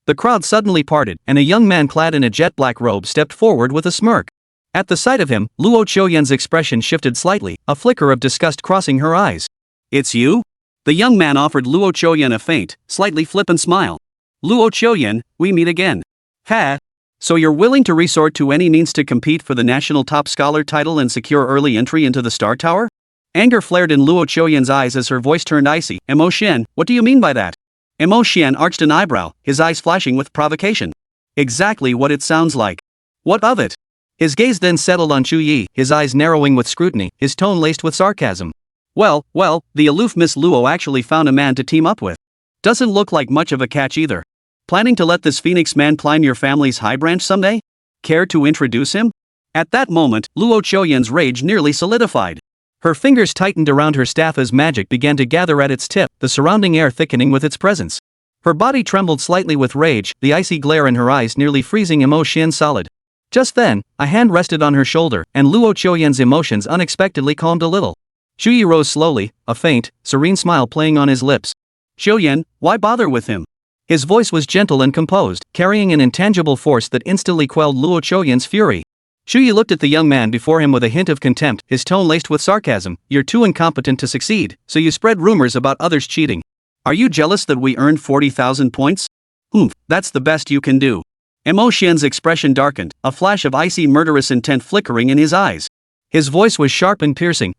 The crowd suddenly parted, and a young man clad in a jet-black robe stepped forward with a smirk. At the sight of him, Luo Qiuyan's expression shifted slightly, a flicker of disgust crossing her eyes. "It's you?" The young man offered Luo Qiuyan a faint, slightly flippant smile. "Luo Qiuyan, we meet again. Ha! So you're willing to resort to any means to compete for the national top scholar title and secure early entry into the Star Tower?" Anger flared in Luo Qiuyan's eyes as her voice turned icy. "Mo Xian, what do you mean by that?" Mo Xian arched an eyebrow, his eyes flashing with provocation. "Exactly what it sounds like. What of it?" His gaze then settled on Chu Ye, his eyes narrowing with scrutiny, his tone laced with sarcasm. Well, the aloof Miss Luo actually found a man to team up with. Doesn't look like much of a catch either. Planning to let this Phoenix man climb your family's high branch someday? Care to introduce him? At that moment, Luo Qiuyan's rage nearly solidified. Her fingers tightened around her staff as magic began to gather at its tip, the surrounding air thickening with its presence. Her body trembled slightly with rage, the icy glare in her eyes nearly freezing Mo Xian solid. Just then, a hand rested on her shoulder, and Luo Qiuyan's emotions unexpectedly calmed a little. Chu Ye rose slowly, a faint, serene smile playing on his lips. "Qiuyan, why bother with him?" His voice was gentle and composed, carrying an intangible force that instantly quelled Luo Qiuyan's fury. Chu Ye looked at the young man before him with a hint of contempt, his tone laced with sarcasm. "You're too incompetent to succeed, so you spread rumors about others cheating. Are you jealous that we earned 40,000 points? That's the best you can do." Mo Xian's expression darkened, a flash of icy murderous intent flickering in his eyes. His voice was sharp and piercing.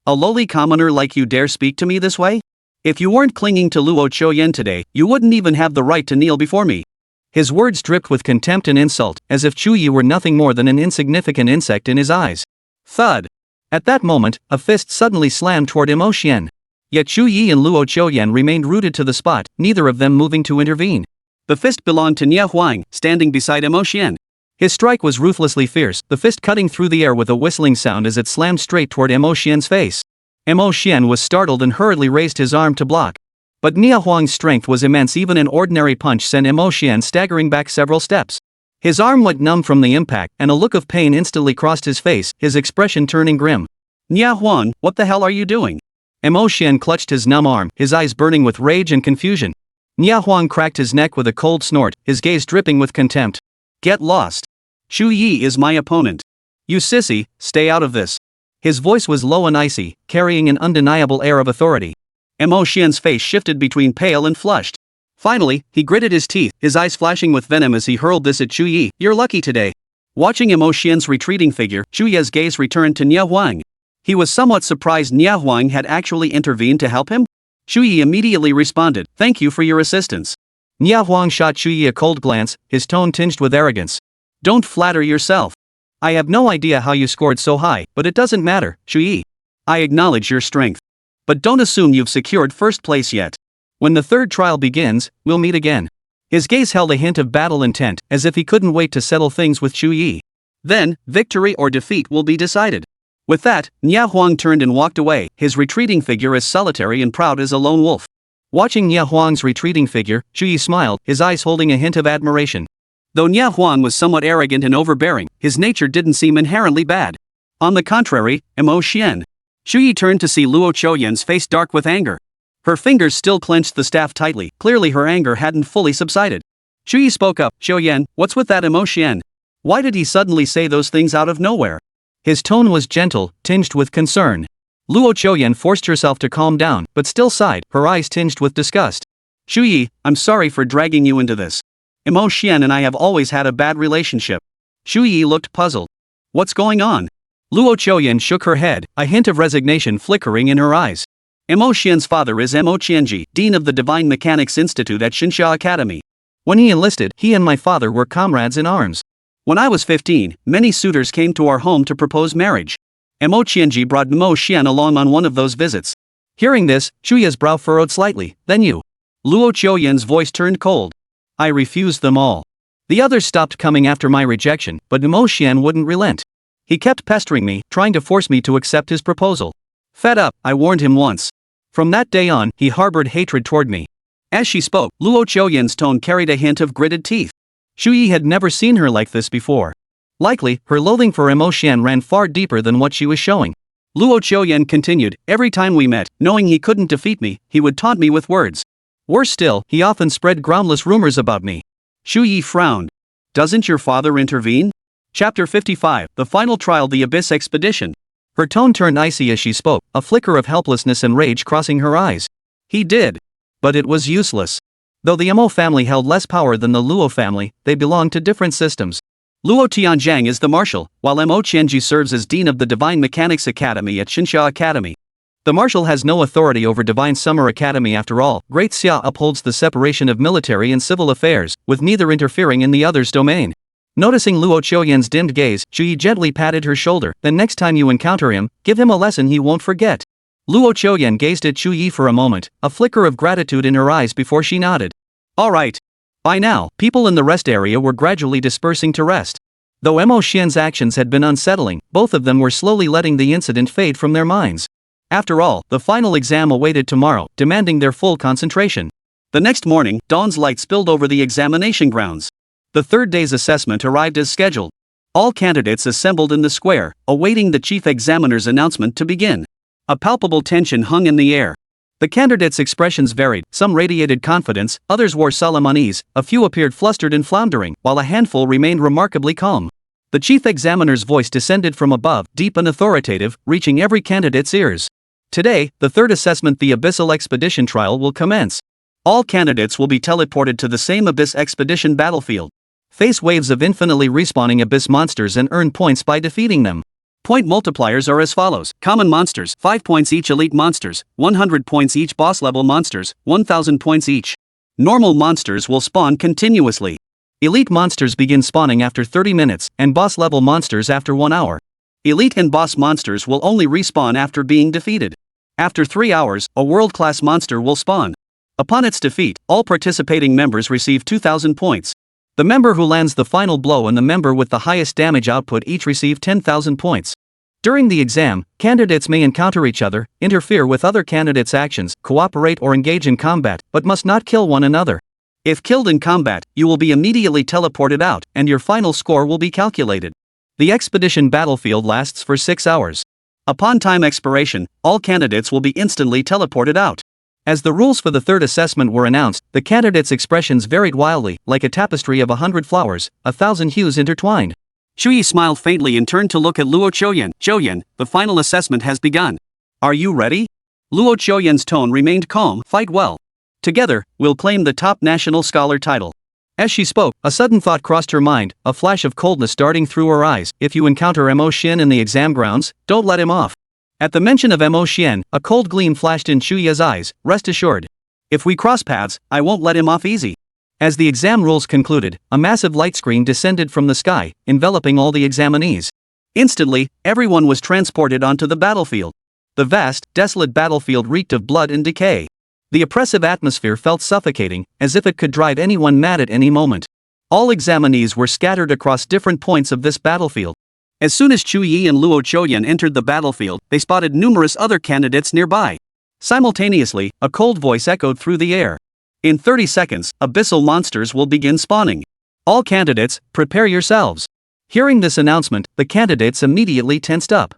A lowly commoner like you dare speak to me this way? If you weren't clinging to Luo Qiuyan today, you wouldn't even have the right to kneel before me." His words dripped with contempt and insult, as if Chu Ye were nothing more than an insignificant insect in his eyes. Thud! At that moment, a fist suddenly slammed toward Mo Xian. Yet Chu Ye and Luo Qiuyan remained rooted to the spot, neither of them moving to intervene. The fist belonged to Nie Huang, standing beside Mo Xian. His strike was ruthlessly fierce, the fist cutting through the air with a whistling sound as it slammed straight toward Mo Xian's face. Mo Xian was startled and hurriedly raised his arm to block. But Nie Huang's strength was immense. Even an ordinary punch sent Mo Xian staggering back several steps. His arm went numb from the impact, and a look of pain instantly crossed his face, his expression turning grim. "Nie Huang, what the hell are you doing?" Mo Xian clutched his numb arm, his eyes burning with rage and confusion. Nie Huang cracked his neck with a cold snort, his gaze dripping with contempt. "Get lost. Chu Ye is my opponent. You sissy, stay out of this." His voice was low and icy, carrying an undeniable air of authority. Mo Xian's face shifted between pale and flushed. Finally, he gritted his teeth, his eyes flashing with venom as he hurled this at Chu Ye. "You're lucky today." Watching Mo Xian's retreating figure, Chu Ye's gaze returned to Nie Huang. He was somewhat surprised Nie Huang had actually intervened to help him. Chu Ye immediately responded, "Thank you for your assistance." Nie Huang shot Chu Ye a cold glance, his tone tinged with arrogance. "Don't flatter yourself. I have no idea how you scored so high, but it doesn't matter, Chu Ye. I acknowledge your strength. But don't assume you've secured first place yet. When the third trial begins, we'll meet again." His gaze held a hint of battle intent, as if he couldn't wait to settle things with Chu Ye. Then, victory or defeat will be decided. With that, Nie Huang turned and walked away, his retreating figure as solitary and proud as a lone wolf. Watching Nie Huang's retreating figure, Chu Ye smiled, his eyes holding a hint of admiration. Though Nie Huang was somewhat arrogant and overbearing, his nature didn't seem inherently bad. On the contrary, Mo Xian. Chu Ye turned to see Luo Qiuyan's face dark with anger. Her fingers still clenched the staff tightly, clearly her anger hadn't fully subsided. Chu Ye spoke up, "Qiuyan, what's with that Mo Xian? Why did he suddenly say those things out of nowhere?" His tone was gentle, tinged with concern. Luo Qiuyan forced herself to calm down, but still sighed, her eyes tinged with disgust. "Chu Ye, I'm sorry for dragging you into this. Mo Xian and I have always had a bad relationship." Chu Ye looked puzzled. "What's going on?" Luo Qiuyan shook her head, a hint of resignation flickering in her eyes. Mo Xian's father is Mo Qianji, Dean of the Divine Mechanics Institute at Xinsha Academy. When he enlisted, he and my father were comrades in arms. When I was 15, many suitors came to our home to propose marriage. Mo Qianji brought Mo Xian along on one of those visits. Hearing this, Chu Ye's brow furrowed slightly. Then you. Luo Qiuyan's voice turned cold. I refused them all. The others stopped coming after my rejection, but Mo Xian wouldn't relent. He kept pestering me, trying to force me to accept his proposal. Fed up, I warned him once. From that day on, he harbored hatred toward me. As she spoke, Luo Qiuyan's tone carried a hint of gritted teeth. Chu Ye had never seen her like this before. Likely, her loathing for Mo Xian ran far deeper than what she was showing. Luo Qiuyan continued, every time we met, knowing he couldn't defeat me, he would taunt me with words. Worse still, he often spread groundless rumors about me. Chu Ye frowned. Doesn't your father intervene? Chapter 55, The Final Trial, The Abyss Expedition. Her tone turned icy as she spoke, a flicker of helplessness and rage crossing her eyes. He did. But it was useless. Though the Mo family held less power than the Luo family, they belonged to different systems. Luo Tianjiang is the marshal, while Mo Qianji serves as Dean of the Divine Mechanics Academy at Xinsha Academy. The marshal has no authority over Divine Summer Academy after all. Great Xia upholds the separation of military and civil affairs, with neither interfering in the other's domain. Noticing Luo Qiuyan's dimmed gaze, Chu Ye gently patted her shoulder. Then next time you encounter him, give him a lesson he won't forget. Luo Qiuyan gazed at Chu Ye for a moment, a flicker of gratitude in her eyes before she nodded. All right. By now, people in the rest area were gradually dispersing to rest. Though Mo Xian's actions had been unsettling, both of them were slowly letting the incident fade from their minds. After all, the final exam awaited tomorrow, demanding their full concentration. The next morning, dawn's light spilled over the examination grounds. The third day's assessment arrived as scheduled. All candidates assembled in the square, awaiting the chief examiner's announcement to begin. A palpable tension hung in the air. The candidates' expressions varied, some radiated confidence, others wore solemn unease, a few appeared flustered and floundering, while a handful remained remarkably calm. The chief examiner's voice descended from above, deep and authoritative, reaching every candidate's ears. Today, the third assessment, the Abyssal Expedition Trial, will commence. All candidates will be teleported to the same Abyss Expedition battlefield. Face waves of infinitely respawning Abyss monsters and earn points by defeating them. Point multipliers are as follows. Common monsters, 5 points each. Elite monsters, 100 points each. Boss level monsters, 1000 points each. Normal monsters will spawn continuously. Elite monsters begin spawning after 30 minutes, and boss level monsters after 1 hour. Elite and boss monsters will only respawn after being defeated. After 3 hours, a world-class monster will spawn. Upon its defeat, all participating members receive 2000 points. The member who lands the final blow and the member with the highest damage output each receive 10,000 points. During the exam, candidates may encounter each other, interfere with other candidates' actions, cooperate or engage in combat, but must not kill one another. If killed in combat, you will be immediately teleported out, and your final score will be calculated. The expedition battlefield lasts for 6 hours. Upon time expiration, all candidates will be instantly teleported out. As the rules for the third assessment were announced, the candidates' expressions varied wildly, like a tapestry of 100 flowers, 1,000 hues intertwined. Chu Ye smiled faintly and turned to look at Luo Qiuyan. Qiuyan, the final assessment has begun. Are you ready? Luo Qiuyan's tone remained calm. Fight well. Together, we'll claim the top national scholar title. As she spoke, a sudden thought crossed her mind, a flash of coldness darting through her eyes. If you encounter Mo Xian in the exam grounds, don't let him off. At the mention of Mo Xian, a cold gleam flashed in Chu Ye's eyes. Rest assured. If we cross paths, I won't let him off easy. As the exam rules concluded, a massive light screen descended from the sky, enveloping all the examinees. Instantly, everyone was transported onto the battlefield. The vast, desolate battlefield reeked of blood and decay. The oppressive atmosphere felt suffocating, as if it could drive anyone mad at any moment. All examinees were scattered across different points of this battlefield. As soon as Chu Ye and Luo Qiuyan entered the battlefield, they spotted numerous other candidates nearby. Simultaneously, a cold voice echoed through the air. In 30 seconds, abyssal monsters will begin spawning. All candidates, prepare yourselves. Hearing this announcement, the candidates immediately tensed up.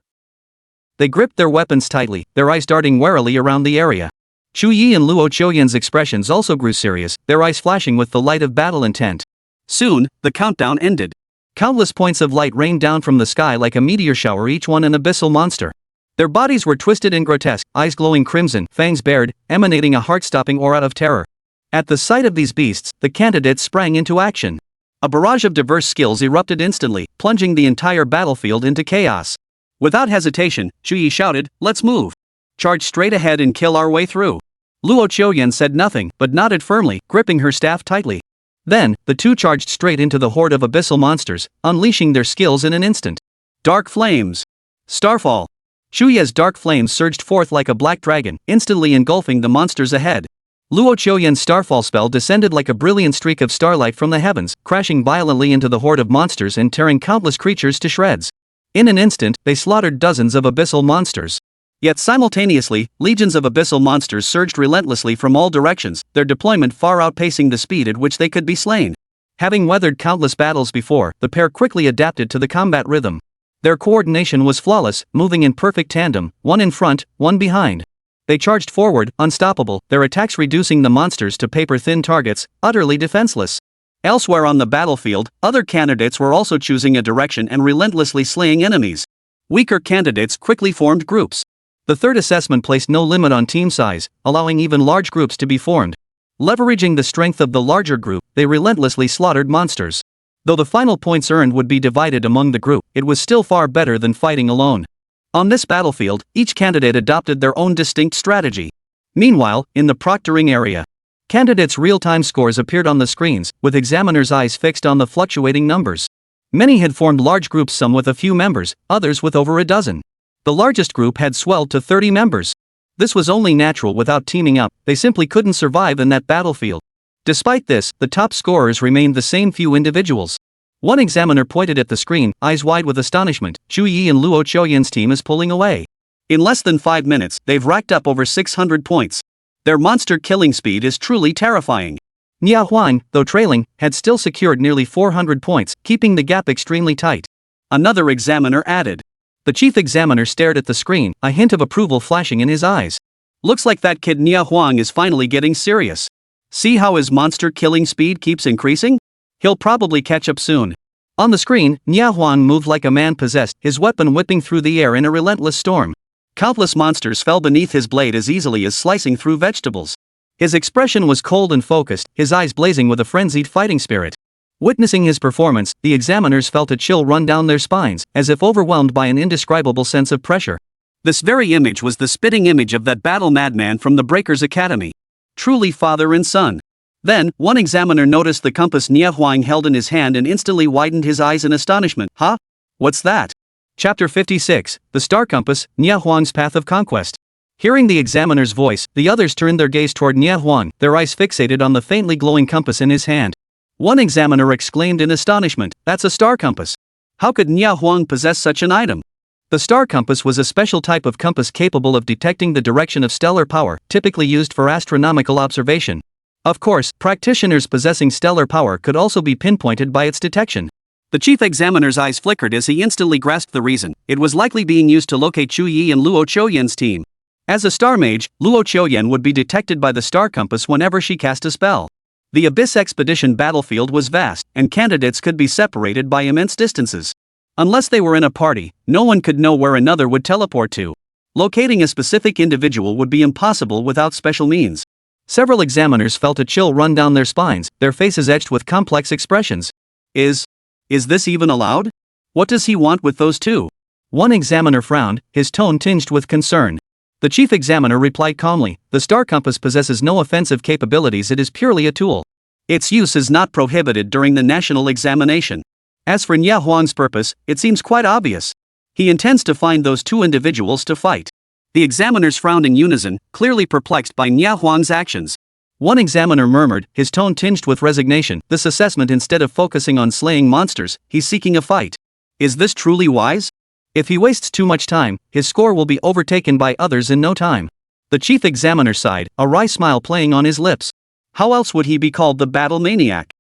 They gripped their weapons tightly, their eyes darting warily around the area. Chu Ye and Luo Qiuyan's expressions also grew serious, their eyes flashing with the light of battle intent. Soon, the countdown ended. Countless points of light rained down from the sky like a meteor shower, each one an abyssal monster. Their bodies were twisted and grotesque, eyes glowing crimson, fangs bared, emanating a heart-stopping aura of terror. At the sight of these beasts, the candidates sprang into action. A barrage of diverse skills erupted instantly, plunging the entire battlefield into chaos. Without hesitation, Chu Ye shouted, "Let's move. Charge straight ahead and kill our way through." Luo Qiuyan said nothing, but nodded firmly, gripping her staff tightly. Then, the two charged straight into the horde of abyssal monsters, unleashing their skills in an instant. Dark Flames. Starfall. Chu Ye's dark flames surged forth like a black dragon, instantly engulfing the monsters ahead. Luo Qiuyan's starfall spell descended like a brilliant streak of starlight from the heavens, crashing violently into the horde of monsters and tearing countless creatures to shreds. In an instant, they slaughtered dozens of abyssal monsters. Yet simultaneously, legions of abyssal monsters surged relentlessly from all directions, their deployment far outpacing the speed at which they could be slain. Having weathered countless battles before, the pair quickly adapted to the combat rhythm. Their coordination was flawless, moving in perfect tandem, one in front, one behind. They charged forward, unstoppable, their attacks reducing the monsters to paper-thin targets, utterly defenseless. Elsewhere on the battlefield, other candidates were also choosing a direction and relentlessly slaying enemies. Weaker candidates quickly formed groups. The third assessment placed no limit on team size, allowing even large groups to be formed. Leveraging the strength of the larger group, they relentlessly slaughtered monsters. Though the final points earned would be divided among the group, it was still far better than fighting alone. On this battlefield, each candidate adopted their own distinct strategy. Meanwhile, in the proctoring area, candidates' real-time scores appeared on the screens, with examiners' eyes fixed on the fluctuating numbers. Many had formed large groups, some with a few members, others with over a dozen. The largest group had swelled to 30 members. This was only natural without teaming up, they simply couldn't survive in that battlefield. Despite this, the top scorers remained the same few individuals. One examiner pointed at the screen, eyes wide with astonishment. Chu Ye and Luo Qiuyan's team is pulling away. In less than 5 minutes, they've racked up over 600 points. Their monster killing speed is truly terrifying. Nia Huang, though trailing, had still secured nearly 400 points, keeping the gap extremely tight. Another examiner added. The chief examiner stared at the screen, a hint of approval flashing in his eyes. Looks like that kid Nia Huang is finally getting serious. See how his monster killing speed keeps increasing? He'll probably catch up soon. On the screen, Nia Huang moved like a man possessed, his weapon whipping through the air in a relentless storm. Countless monsters fell beneath his blade as easily as slicing through vegetables. His expression was cold and focused, his eyes blazing with a frenzied fighting spirit. Witnessing his performance, the examiners felt a chill run down their spines, as if overwhelmed by an indescribable sense of pressure. This very image was the spitting image of that battle madman from the Breakers Academy. Truly father and son. Then, one examiner noticed the compass Nia Huang held in his hand and instantly widened his eyes in astonishment. Huh? What's that? Chapter 56, The Star Compass, Nia Huang's Path of Conquest. Hearing the examiner's voice, the others turned their gaze toward Nia Huang, their eyes fixated on the faintly glowing compass in his hand. One examiner exclaimed in astonishment, "That's a star compass. How could Nia Huang possess such an item?" The star compass was a special type of compass capable of detecting the direction of stellar power, typically used for astronomical observation. Of course, practitioners possessing stellar power could also be pinpointed by its detection. The chief examiner's eyes flickered as he instantly grasped the reason. It was likely being used to locate Chu Ye and Luo Qiuyan's team. As a star mage, Luo Qiuyan would be detected by the star compass whenever she cast a spell. The Abyss Expedition battlefield was vast, and candidates could be separated by immense distances. Unless they were in a party, no one could know where another would teleport to. Locating a specific individual would be impossible without special means. Several examiners felt a chill run down their spines, their faces etched with complex expressions. Is this even allowed? What does he want with those two? One examiner frowned, his tone tinged with concern. The chief examiner replied calmly, "The star compass possesses no offensive capabilities, it is purely a tool. Its use is not prohibited during the national examination. As for Nia Huang's purpose, it seems quite obvious. He intends to find those two individuals to fight." The examiners frowned in unison, clearly perplexed by Nia Huang's actions. One examiner murmured, his tone tinged with resignation, "This assessment, instead of focusing on slaying monsters, he's seeking a fight. Is this truly wise? If he wastes too much time, his score will be overtaken by others in no time." The chief examiner sighed, a wry smile playing on his lips. How else would he be called the battle maniac?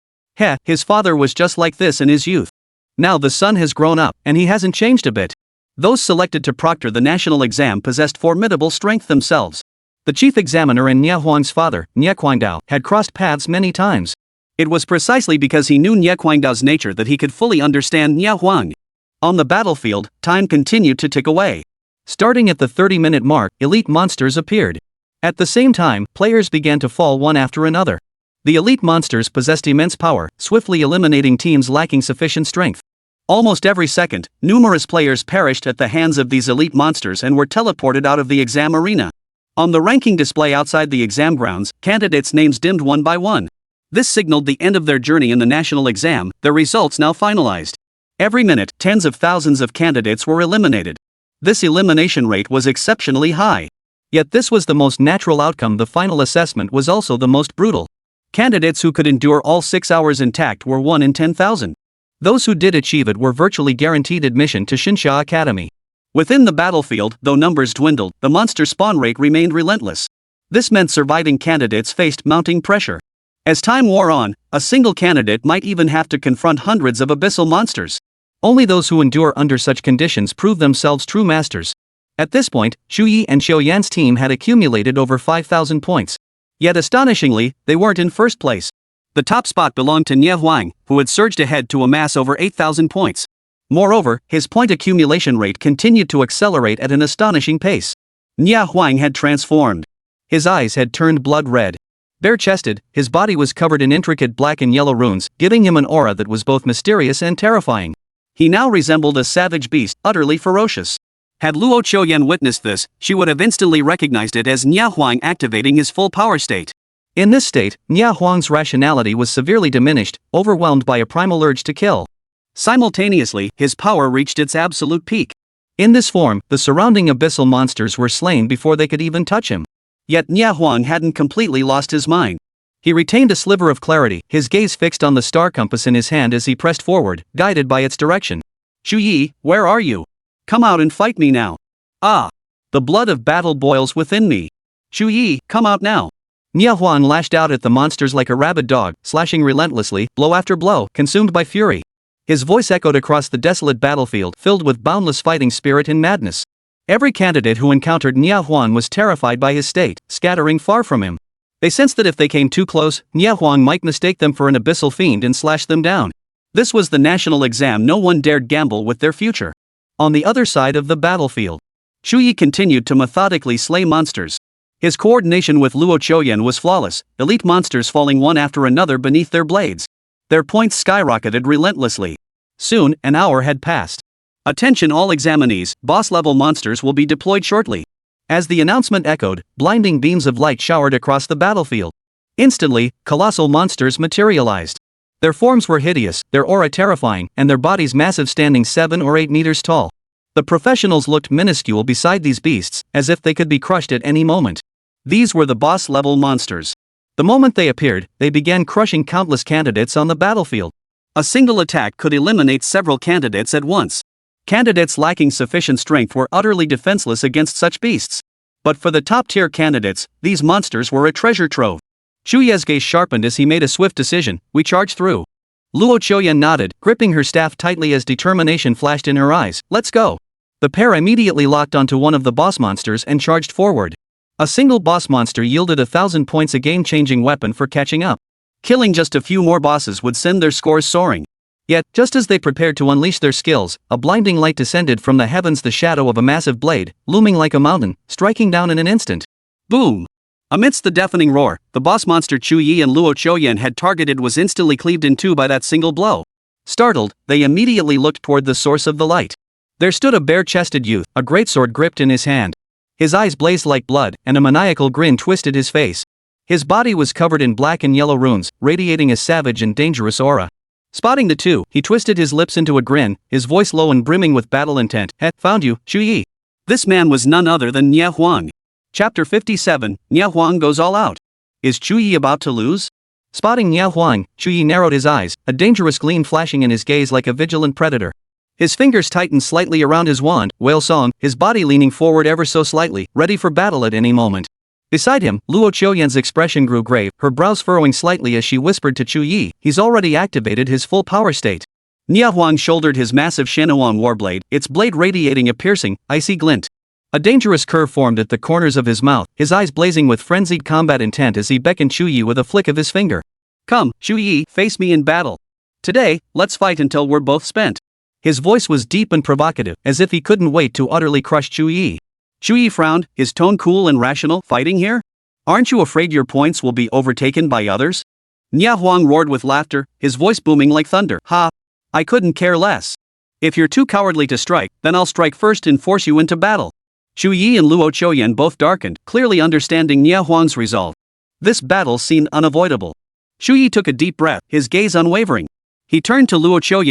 His father was just like this in his youth. Now the son has grown up, and he hasn't changed a bit. Those selected to proctor the national exam possessed formidable strength themselves. The chief examiner and Nia Huang's father, Nia Guangdao, had crossed paths many times. It was precisely because he knew Nia Guangdao's nature that he could fully understand Nia Huang. On the battlefield, time continued to tick away. Starting at the 30-minute mark, elite monsters appeared. At the same time, players began to fall one after another. The elite monsters possessed immense power, swiftly eliminating teams lacking sufficient strength. Almost every second, numerous players perished at the hands of these elite monsters and were teleported out of the exam arena. On the ranking display outside the exam grounds, candidates' names dimmed one by one. This signaled the end of their journey in the national exam, their results now finalized. Every minute, tens of thousands of candidates were eliminated. This elimination rate was exceptionally high. Yet this was the most natural outcome. The final assessment was also the most brutal. Candidates who could endure all 6 hours intact were 1 in 10,000. Those who did achieve it were virtually guaranteed admission to Shinsha Academy. Within the battlefield, though numbers dwindled, the monster spawn rate remained relentless. This meant surviving candidates faced mounting pressure. As time wore on, a single candidate might even have to confront hundreds of abyssal monsters. Only those who endure under such conditions prove themselves true masters. At this point, Chu Ye and Xiao Yan's team had accumulated over 5,000 points. Yet astonishingly, they weren't in first place. The top spot belonged to Nie Huang, who had surged ahead to amass over 8,000 points. Moreover, his point accumulation rate continued to accelerate at an astonishing pace. Nie Huang had transformed. His eyes had turned blood red. Bare-chested, his body was covered in intricate black and yellow runes, giving him an aura that was both mysterious and terrifying. He now resembled a savage beast, utterly ferocious. Had Luo Qiuyan witnessed this, she would have instantly recognized it as Nie Huang activating his full power state. In this state, Nie Huang's rationality was severely diminished, overwhelmed by a primal urge to kill. Simultaneously, his power reached its absolute peak. In this form, the surrounding abyssal monsters were slain before they could even touch him. Yet Nie Huang hadn't completely lost his mind. He retained a sliver of clarity, his gaze fixed on the star compass in his hand as he pressed forward, guided by its direction. Chu Ye, where are you? Come out and fight me now. Ah! The blood of battle boils within me. Chu Ye, come out now. Nie Huang lashed out at the monsters like a rabid dog, slashing relentlessly, blow after blow, consumed by fury. His voice echoed across the desolate battlefield, filled with boundless fighting spirit and madness. Every candidate who encountered Nie Huang was terrified by his state, scattering far from him. They sensed that if they came too close, Nie Huang might mistake them for an abyssal fiend and slash them down. This was the national exam. No one dared gamble with their future. On the other side of the battlefield, Chu Ye continued to methodically slay monsters. His coordination with Luo Qiuyan was flawless, elite monsters falling one after another beneath their blades. Their points skyrocketed relentlessly. Soon, an hour had passed. Attention all examinees, boss-level monsters will be deployed shortly. As the announcement echoed, blinding beams of light showered across the battlefield. Instantly, colossal monsters materialized. Their forms were hideous, their aura terrifying, and their bodies massive, standing 7 or 8 meters tall. The professionals looked minuscule beside these beasts, as if they could be crushed at any moment. These were the boss-level monsters. The moment they appeared, they began crushing countless candidates on the battlefield. A single attack could eliminate several candidates at once. Candidates lacking sufficient strength were utterly defenseless against such beasts. But for the top-tier candidates, these monsters were a treasure trove. Chu Ye's gaze sharpened as he made a swift decision: we charge through. Luo Qiuyan nodded, gripping her staff tightly as determination flashed in her eyes. Let's go. The pair immediately locked onto one of the boss monsters and charged forward. A single boss monster yielded 1,000 points, a game-changing weapon for catching up. Killing just a few more bosses would send their scores soaring. Yet, just as they prepared to unleash their skills, a blinding light descended from the heavens, the shadow of a massive blade, looming like a mountain, striking down in an instant. Boom! Amidst the deafening roar, the boss monster Chu Ye and Luo Qiuyan had targeted was instantly cleaved in two by that single blow. Startled, they immediately looked toward the source of the light. There stood a bare-chested youth, a greatsword gripped in his hand. His eyes blazed like blood, and a maniacal grin twisted his face. His body was covered in black and yellow runes, radiating a savage and dangerous aura. Spotting the two, he twisted his lips into a grin, his voice low and brimming with battle intent. Found you, Chu Ye. This man was none other than Nie Huang. Chapter 57, Nie Huang goes all out. Is Chu Ye about to lose? Spotting Nie Huang, Chu Ye narrowed his eyes, a dangerous gleam flashing in his gaze like a vigilant predator. His fingers tightened slightly around his wand, whale song, his body leaning forward ever so slightly, ready for battle at any moment. Beside him, Luo Qiuyan's expression grew grave, her brows furrowing slightly as she whispered to Chu Ye, he's already activated his full power state. Nie Huang shouldered his massive Shenhuang warblade, its blade radiating a piercing, icy glint. A dangerous curve formed at the corners of his mouth, his eyes blazing with frenzied combat intent as he beckoned Chu Ye with a flick of his finger. Come, Chu Ye, face me in battle. Today, let's fight until we're both spent. His voice was deep and provocative, as if he couldn't wait to utterly crush Chu Ye. Chu Ye frowned, his tone cool and rational. Fighting here? Aren't you afraid your points will be overtaken by others? Nie Huang roared with laughter, his voice booming like thunder. Ha! I couldn't care less. If you're too cowardly to strike, then I'll strike first and force you into battle. Chu Ye and Chu Ye both darkened, clearly understanding Nie Huang's resolve. This battle seemed unavoidable. Chu Ye took a deep breath, his gaze unwavering. He turned to Chu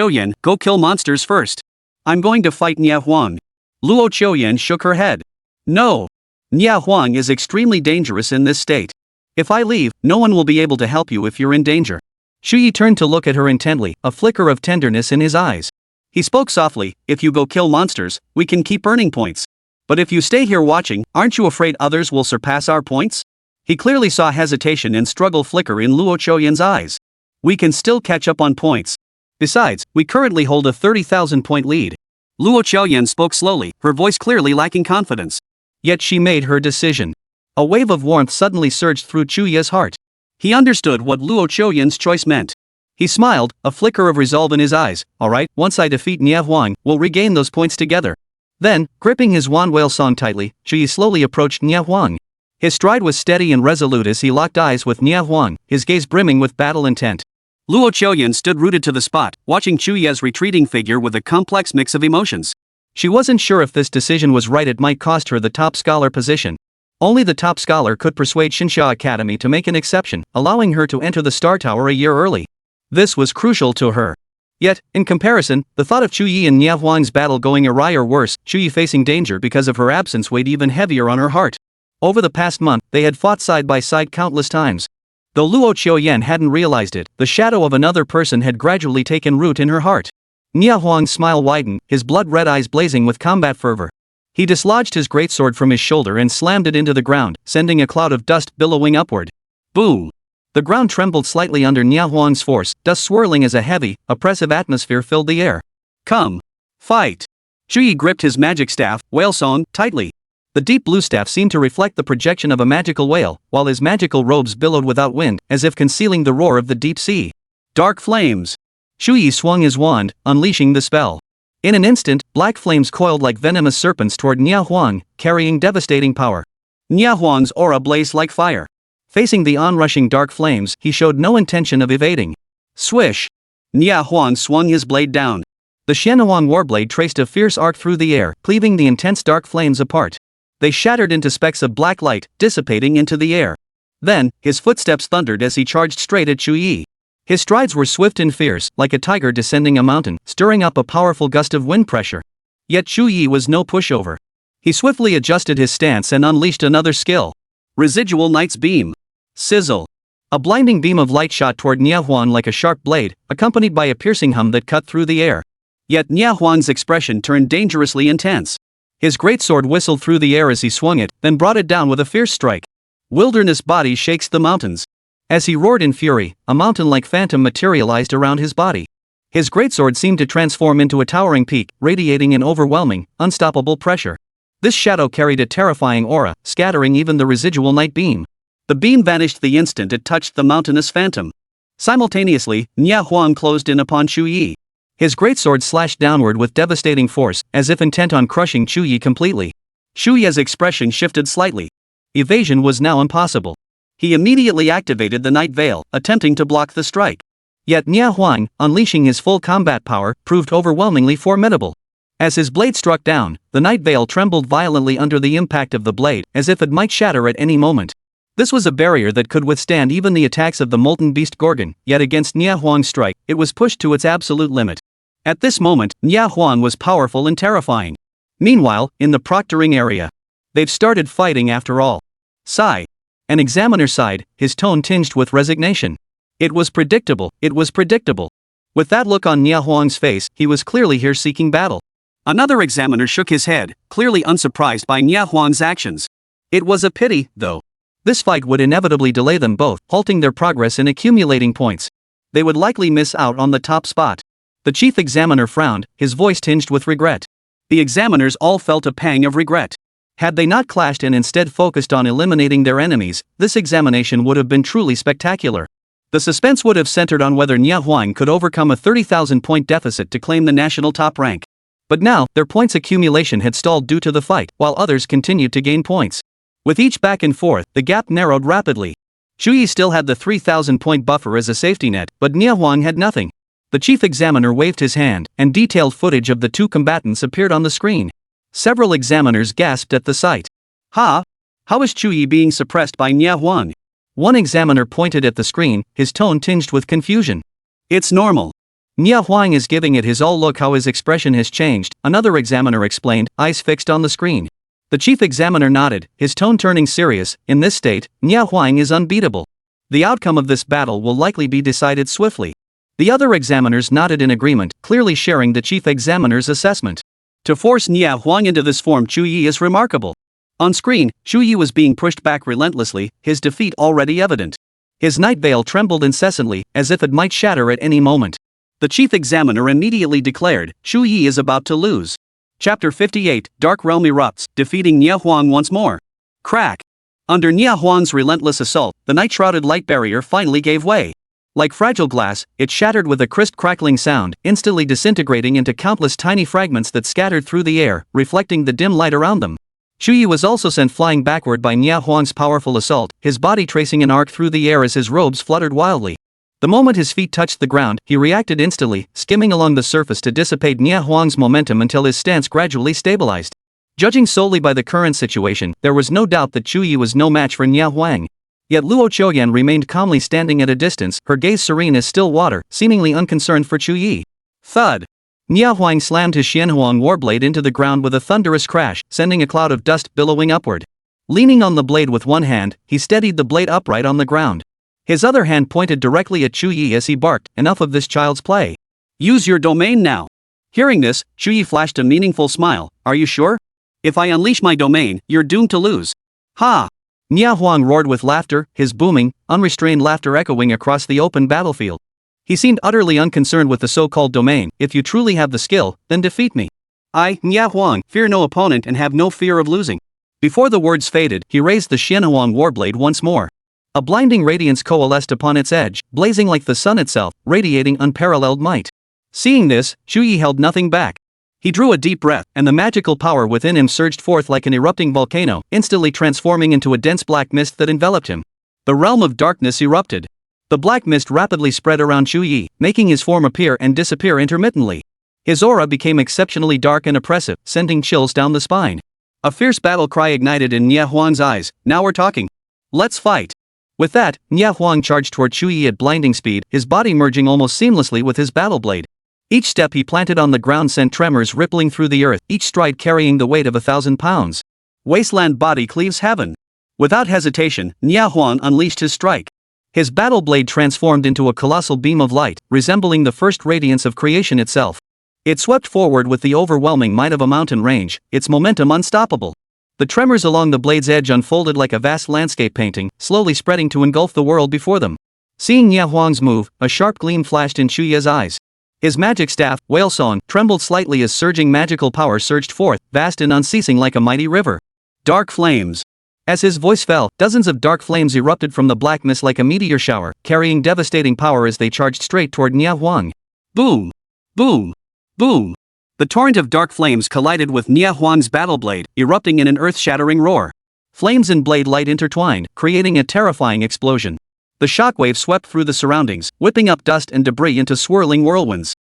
Ye, go kill monsters first. I'm going to fight Nie Huang. Chu Ye shook her head. No. Nie Huang is extremely dangerous in this state. If I leave, no one will be able to help you if you're in danger. Chu Ye turned to look at her intently, a flicker of tenderness in his eyes. He spoke softly, if you go kill monsters, we can keep earning points. But if you stay here watching, aren't you afraid others will surpass our points? He clearly saw hesitation and struggle flicker in Chu Ye's eyes. We can still catch up on points. Besides, we currently hold a 30,000 point lead. Chu Ye spoke slowly, her voice clearly lacking confidence. Yet she made her decision. A wave of warmth suddenly surged through Chu Ye's heart. He understood what Chu Ye's choice meant. He smiled, a flicker of resolve in his eyes. Alright, once I defeat Nie Huang, we'll regain those points together. Then, gripping his wand whale song tightly, Chu Ye slowly approached Nie Huang. His stride was steady and resolute as he locked eyes with Nie Huang, his gaze brimming with battle intent. Chu Ye stood rooted to the spot, watching Chu Ye's retreating figure with a complex mix of emotions. She wasn't sure if this decision was right. It might cost her the top scholar position. Only the top scholar could persuade Shinsha Academy to make an exception, allowing her to enter the Star Tower a year early. This was crucial to her. Yet, in comparison, the thought of Chu Ye and Nie Huang's battle going awry or worse, Chu Ye facing danger because of her absence weighed even heavier on her heart. Over the past month, they had fought side by side countless times. Though Chu Ye hadn't realized it, the shadow of another person had gradually taken root in her heart. Nie Huang's smile widened, his blood-red eyes blazing with combat fervor. He dislodged his greatsword from his shoulder and slammed it into the ground, sending a cloud of dust billowing upward. Boom! The ground trembled slightly under Nie Huang's force, dust swirling as a heavy, oppressive atmosphere filled the air. Come! Fight! Chu Ye gripped his magic staff, whale song, tightly. The deep blue staff seemed to reflect the projection of a magical whale, while his magical robes billowed without wind, as if concealing the roar of the deep sea. Dark flames! Chu Ye swung his wand, unleashing the spell. In an instant, black flames coiled like venomous serpents toward Nie Huang, carrying devastating power. Nie Huang's aura blazed like fire. Facing the onrushing dark flames, he showed no intention of evading. Swish! Nie Huang swung his blade down. The Xianhuang warblade traced a fierce arc through the air, cleaving the intense dark flames apart. They shattered into specks of black light, dissipating into the air. Then, his footsteps thundered as he charged straight at Chu Ye. His strides were swift and fierce, like a tiger descending a mountain, stirring up a powerful gust of wind pressure. Yet Chu Ye was no pushover. He swiftly adjusted his stance and unleashed another skill. Residual Knight's Beam. Sizzle. A blinding beam of light shot toward Nie Huang like a sharp blade, accompanied by a piercing hum that cut through the air. Yet Nie Huang's expression turned dangerously intense. His greatsword whistled through the air as he swung it, then brought it down with a fierce strike. Wilderness body shakes the mountains. As he roared in fury, a mountain-like phantom materialized around his body. His greatsword seemed to transform into a towering peak, radiating an overwhelming, unstoppable pressure. This shadow carried a terrifying aura, scattering even the residual night beam. The beam vanished the instant it touched the mountainous phantom. Simultaneously, Nie Huang closed in upon Chu Ye. His greatsword slashed downward with devastating force, as if intent on crushing Chu Ye completely. Chu Ye's expression shifted slightly. Evasion was now impossible. He immediately activated the Night Veil, attempting to block the strike. Yet Nie Huang, unleashing his full combat power, proved overwhelmingly formidable. As his blade struck down, the Night Veil trembled violently under the impact of the blade, as if it might shatter at any moment. This was a barrier that could withstand even the attacks of the molten beast Gorgon, yet against Nie Huang's strike, it was pushed to its absolute limit. At this moment, Nie Huang was powerful and terrifying. Meanwhile, in the proctoring area. They've started fighting after all. Sigh. An examiner sighed, his tone tinged with resignation. It was predictable, it was predictable. With that look on Nie Huang's face, he was clearly here seeking battle. Another examiner shook his head, clearly unsurprised by Nie Huang's actions. It was a pity, though. This fight would inevitably delay them both, halting their progress in accumulating points. They would likely miss out on the top spot. The chief examiner frowned, his voice tinged with regret. The examiners all felt a pang of regret. Had they not clashed and instead focused on eliminating their enemies, this examination would have been truly spectacular. The suspense would have centered on whether Nie Huang could overcome a 30,000-point deficit to claim the national top rank. But now, their points accumulation had stalled due to the fight, while others continued to gain points. With each back and forth, the gap narrowed rapidly. Chu Ye still had the 3,000-point buffer as a safety net, but Nie Huang had nothing. The chief examiner waved his hand, and detailed footage of the two combatants appeared on the screen. Several examiners gasped at the sight. Ha! How is Chu Ye being suppressed by Nya Huang? One examiner pointed at the screen, his tone tinged with confusion. It's normal. Nya Huang is giving it his all. Look how his expression has changed, another examiner explained, eyes fixed on the screen. The chief examiner nodded, his tone turning serious. In this state, Nya Huang is unbeatable. The outcome of this battle will likely be decided swiftly. The other examiners nodded in agreement, clearly sharing the chief examiner's assessment. To force Nya Huang into this form, Chu Ye is remarkable. On screen, Chu Ye was being pushed back relentlessly, his defeat already evident. His night veil trembled incessantly, as if it might shatter at any moment. The chief examiner immediately declared, Chu Ye is about to lose. Chapter 58, Dark Realm erupts, defeating Nya Huang once more. Crack! Under Nya Huang's relentless assault, the night-shrouded light barrier finally gave way. Like fragile glass, it shattered with a crisp crackling sound, instantly disintegrating into countless tiny fragments that scattered through the air, reflecting the dim light around them. Chu Ye was also sent flying backward by Nya Huang's powerful assault, his body tracing an arc through the air as his robes fluttered wildly. The moment his feet touched the ground, he reacted instantly, skimming along the surface to dissipate Nya Huang's momentum until his stance gradually stabilized. Judging solely by the current situation, there was no doubt that Chu Ye was no match for Nya Huang. Yet Luo Qiuyan remained calmly standing at a distance, her gaze serene as still water, seemingly unconcerned for Chu Ye. Thud! Nya Huang slammed his Xianhuang warblade into the ground with a thunderous crash, sending a cloud of dust billowing upward. Leaning on the blade with one hand, he steadied the blade upright on the ground. His other hand pointed directly at Chu Ye as he barked, "Enough of this child's play. Use your domain now." Hearing this, Chu Ye flashed a meaningful smile. "Are you sure? If I unleash my domain, you're doomed to lose." Ha! Nya Huang roared with laughter, his booming, unrestrained laughter echoing across the open battlefield. He seemed utterly unconcerned with the so-called domain. "If you truly have the skill, then defeat me. I, Nya Huang, fear no opponent and have no fear of losing." Before the words faded, he raised the Xianhuang warblade once more. A blinding radiance coalesced upon its edge, blazing like the sun itself, radiating unparalleled might. Seeing this, Chu Ye held nothing back. He drew a deep breath, and the magical power within him surged forth like an erupting volcano, instantly transforming into a dense black mist that enveloped him. The realm of darkness erupted. The black mist rapidly spread around Chu Ye, making his form appear and disappear intermittently. His aura became exceptionally dark and oppressive, sending chills down the spine. A fierce battle cry ignited in Nya Huang's eyes. "Now we're talking. Let's fight." With that, Nya Huang charged toward Chu Ye at blinding speed, his body merging almost seamlessly with his battle blade. Each step he planted on the ground sent tremors rippling through the earth, each stride carrying the weight of 1,000 pounds. Wasteland body cleaves heaven. Without hesitation, Nya Huang unleashed his strike. His battle blade transformed into a colossal beam of light, resembling the first radiance of creation itself. It swept forward with the overwhelming might of a mountain range, its momentum unstoppable. The tremors along the blade's edge unfolded like a vast landscape painting, slowly spreading to engulf the world before them. Seeing Nya Huang's move, a sharp gleam flashed in Chu Ye's eyes. His magic staff, Whale Song, trembled slightly as surging magical power surged forth, vast and unceasing like a mighty river. Dark flames. As his voice fell, dozens of dark flames erupted from the black mist like a meteor shower, carrying devastating power as they charged straight toward Nya Huang. Boom! Boom! Boom! The torrent of dark flames collided with Nya Huang's battle blade, erupting in an earth-shattering roar. Flames and blade light intertwined, creating a terrifying explosion. The shockwave swept through the surroundings, whipping up dust and debris into swirling whirlwinds.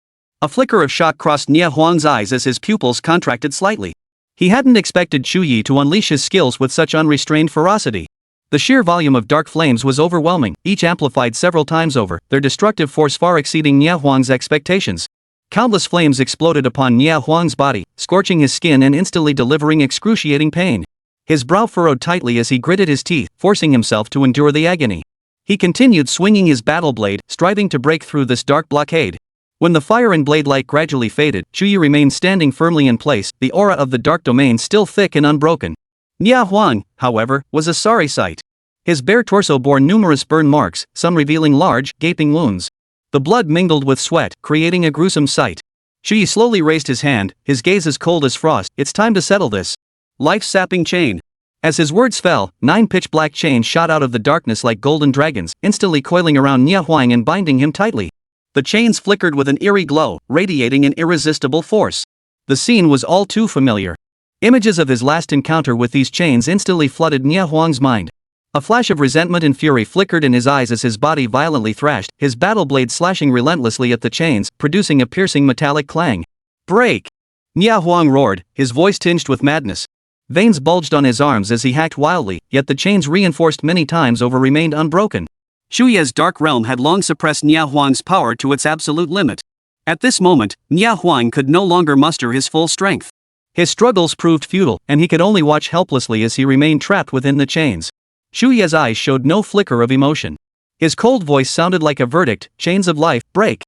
A flicker of shock crossed Nya Huang's eyes as his pupils contracted slightly. He hadn't expected Chu Ye to unleash his skills with such unrestrained ferocity. The sheer volume of dark flames was overwhelming, each amplified several times over, their destructive force far exceeding Nya Huang's expectations. Countless flames exploded upon Nya Huang's body, scorching his skin and instantly delivering excruciating pain. His brow furrowed tightly as he gritted his teeth, forcing himself to endure the agony. He continued swinging his battle blade, striving to break through this dark blockade. When the fire and blade light gradually faded, Chu Ye remained standing firmly in place, the aura of the dark domain still thick and unbroken. Nya Huang, however, was a sorry sight. His bare torso bore numerous burn marks, some revealing large, gaping wounds. The blood mingled with sweat, creating a gruesome sight. Chu Ye slowly raised his hand, his gaze as cold as frost. "It's time to settle this. Life-sapping chain." As his words fell, 9 pitch-black chains shot out of the darkness like golden dragons, instantly coiling around Nya Huang and binding him tightly. The chains flickered with an eerie glow, radiating an irresistible force. The scene was all too familiar. Images of his last encounter with these chains instantly flooded Nya Huang's mind. A flash of resentment and fury flickered in his eyes as his body violently thrashed, his battle blade slashing relentlessly at the chains, producing a piercing metallic clang. Break! Nia Huang roared, his voice tinged with madness. Veins bulged on his arms as he hacked wildly, yet the chains reinforced many times over remained unbroken. Chu Ye's dark realm had long suppressed Nia Huang's power to its absolute limit. At this moment, Nia Huang could no longer muster his full strength. His struggles proved futile, and he could only watch helplessly as he remained trapped within the chains. Chu Ye's eyes showed no flicker of emotion. His cold voice sounded like a verdict, chains of life, break.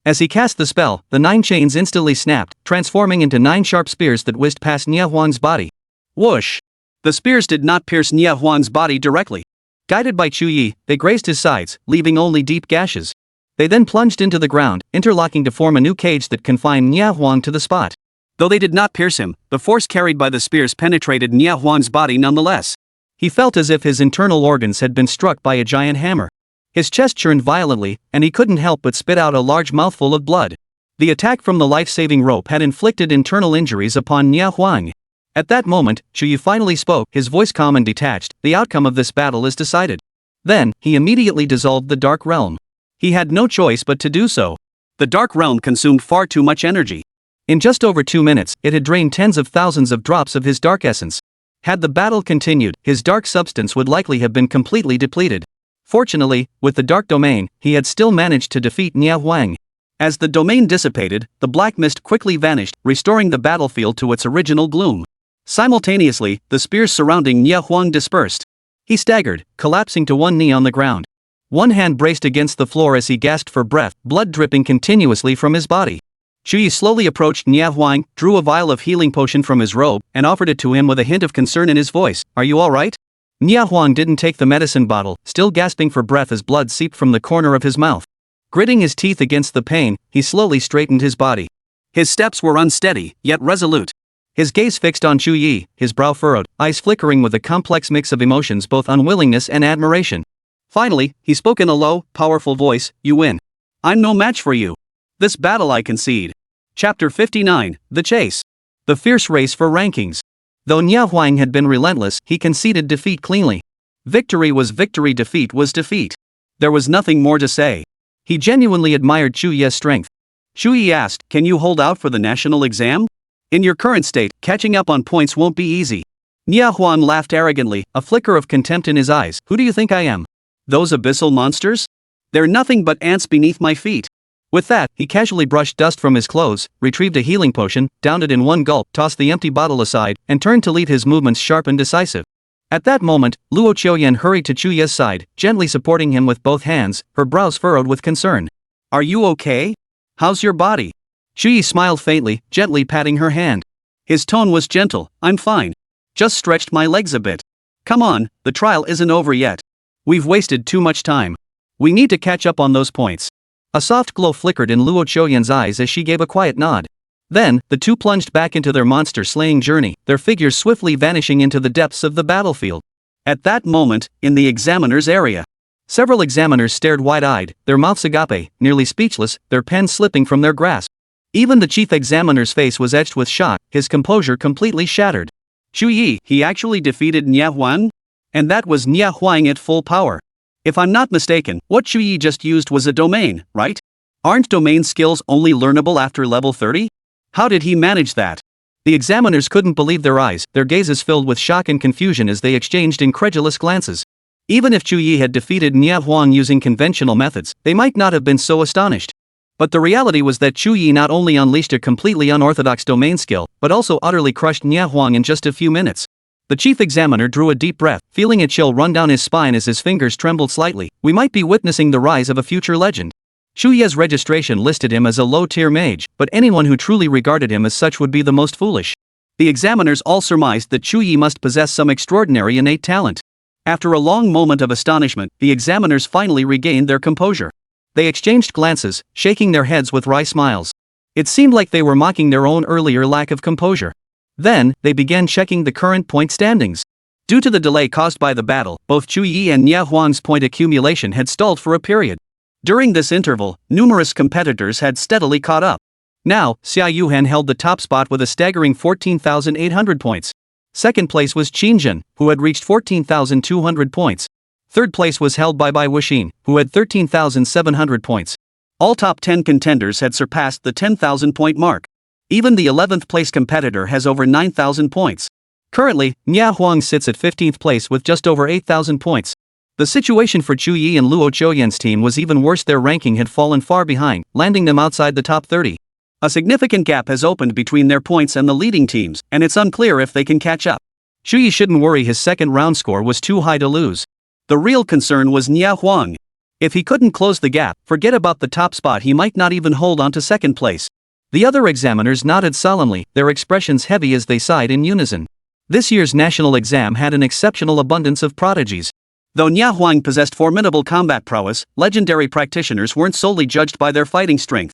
As he cast the spell, the 9 chains instantly snapped, transforming into 9 sharp spears that whizzed past Nia Huang's body. Whoosh! The spears did not pierce Nia Huang's body directly. Guided by Chu Ye, they grazed his sides, leaving only deep gashes. They then plunged into the ground, interlocking to form a new cage that confined Nia Huang to the spot. Though they did not pierce him, the force carried by the spears penetrated Nia Huang's body nonetheless. He felt as if his internal organs had been struck by a giant hammer. His chest churned violently, and he couldn't help but spit out a large mouthful of blood. The attack from the life-saving rope had inflicted internal injuries upon Nia Huang. At that moment, Chu Ye finally spoke, his voice calm and detached. The outcome of this battle is decided. Then, he immediately dissolved the Dark Realm. He had no choice but to do so. The Dark Realm consumed far too much energy. In just over 2 minutes, it had drained tens of thousands of drops of his dark essence. Had the battle continued, his dark substance would likely have been completely depleted. Fortunately, with the dark domain, he had still managed to defeat Nia Huang. As the domain dissipated, the black mist quickly vanished, restoring the battlefield to its original gloom. Simultaneously, the spears surrounding Nia Huang dispersed. He staggered, collapsing to one knee on the ground. One hand braced against the floor as he gasped for breath, blood dripping continuously from his body. Chu Ye slowly approached Nia Huang, drew a vial of healing potion from his robe, and offered it to him with a hint of concern in his voice. Are you alright? Nia Huang didn't take the medicine bottle, still gasping for breath as blood seeped from the corner of his mouth. Gritting his teeth against the pain, he slowly straightened his body. His steps were unsteady, yet resolute. His gaze fixed on Chu Ye, his brow furrowed, eyes flickering with a complex mix of emotions, both unwillingness and admiration. Finally, he spoke in a low, powerful voice, "You win. I'm no match for you. This battle I concede." Chapter 59, The Chase. The fierce race for rankings. Though Nia Huang had been relentless, he conceded defeat cleanly. Victory was victory, defeat was defeat. There was nothing more to say. He genuinely admired Chu Ye's strength. Chu Ye asked, "Can you hold out for the national exam? In your current state, catching up on points won't be easy." Nia Huang laughed arrogantly, a flicker of contempt in his eyes. "Who do you think I am? Those abyssal monsters? They're nothing but ants beneath my feet." With that, he casually brushed dust from his clothes, retrieved a healing potion, downed it in one gulp, tossed the empty bottle aside, and turned to leave his movements sharp and decisive. At that moment, Luo Qiuyan hurried to Chu Ye's side, gently supporting him with both hands, her brows furrowed with concern. "Are you okay? How's your body?" Chu Ye smiled faintly, gently patting her hand. His tone was gentle. "I'm fine. Just stretched my legs a bit. Come on, the trial isn't over yet. We've wasted too much time. We need to catch up on those points." A soft glow flickered in Luo Qiuyan's eyes as she gave a quiet nod. Then, the two plunged back into their monster-slaying journey, their figures swiftly vanishing into the depths of the battlefield. At that moment, in the examiner's area, several examiners stared wide-eyed, their mouths agape, nearly speechless, their pens slipping from their grasp. Even the chief examiner's face was etched with shock, his composure completely shattered. Chu Ye, he actually defeated Nia Huang? And that was Nia Huang at full power. If I'm not mistaken, what Chu Ye just used was a domain, right? Aren't domain skills only learnable after level 30? How did he manage that? The examiners couldn't believe their eyes, their gazes filled with shock and confusion as they exchanged incredulous glances. Even if Chu Ye had defeated Nia Huang using conventional methods, they might not have been so astonished. But the reality was that Chu Ye not only unleashed a completely unorthodox domain skill, but also utterly crushed Nia Huang in just a few minutes. The chief examiner drew a deep breath, feeling a chill run down his spine as his fingers trembled slightly. We might be witnessing the rise of a future legend. Chu Ye's registration listed him as a low-tier mage, but anyone who truly regarded him as such would be the most foolish. The examiners all surmised that Chu Ye must possess some extraordinary innate talent. After a long moment of astonishment, the examiners finally regained their composure. They exchanged glances, shaking their heads with wry smiles. It seemed like they were mocking their own earlier lack of composure. Then, they began checking the current point standings. Due to the delay caused by the battle, both Chu Ye and Nia Huang's point accumulation had stalled for a period. During this interval, numerous competitors had steadily caught up. Now, Xia Yuhan held the top spot with a staggering 14,800 points. Second place was Qinjin, who had reached 14,200 points. Third place was held by Bai Wuxin, who had 13,700 points. All top 10 contenders had surpassed the 10,000 point mark. Even the 11th place competitor has over 9,000 points. Currently, Nia Huang sits at 15th place with just over 8,000 points. The situation for Chu Ye and Luo Qiuyan's team was even worse. Their ranking had fallen far behind, landing them outside the top 30. A significant gap has opened between their points and the leading teams, and it's unclear if they can catch up. Chu Ye shouldn't worry, his second round score was too high to lose. The real concern was Nia Huang. If he couldn't close the gap, forget about the top spot, he might not even hold on to second place. The other examiners nodded solemnly, their expressions heavy as they sighed in unison. This year's national exam had an exceptional abundance of prodigies. Though Nia Huang possessed formidable combat prowess, legendary practitioners weren't solely judged by their fighting strength.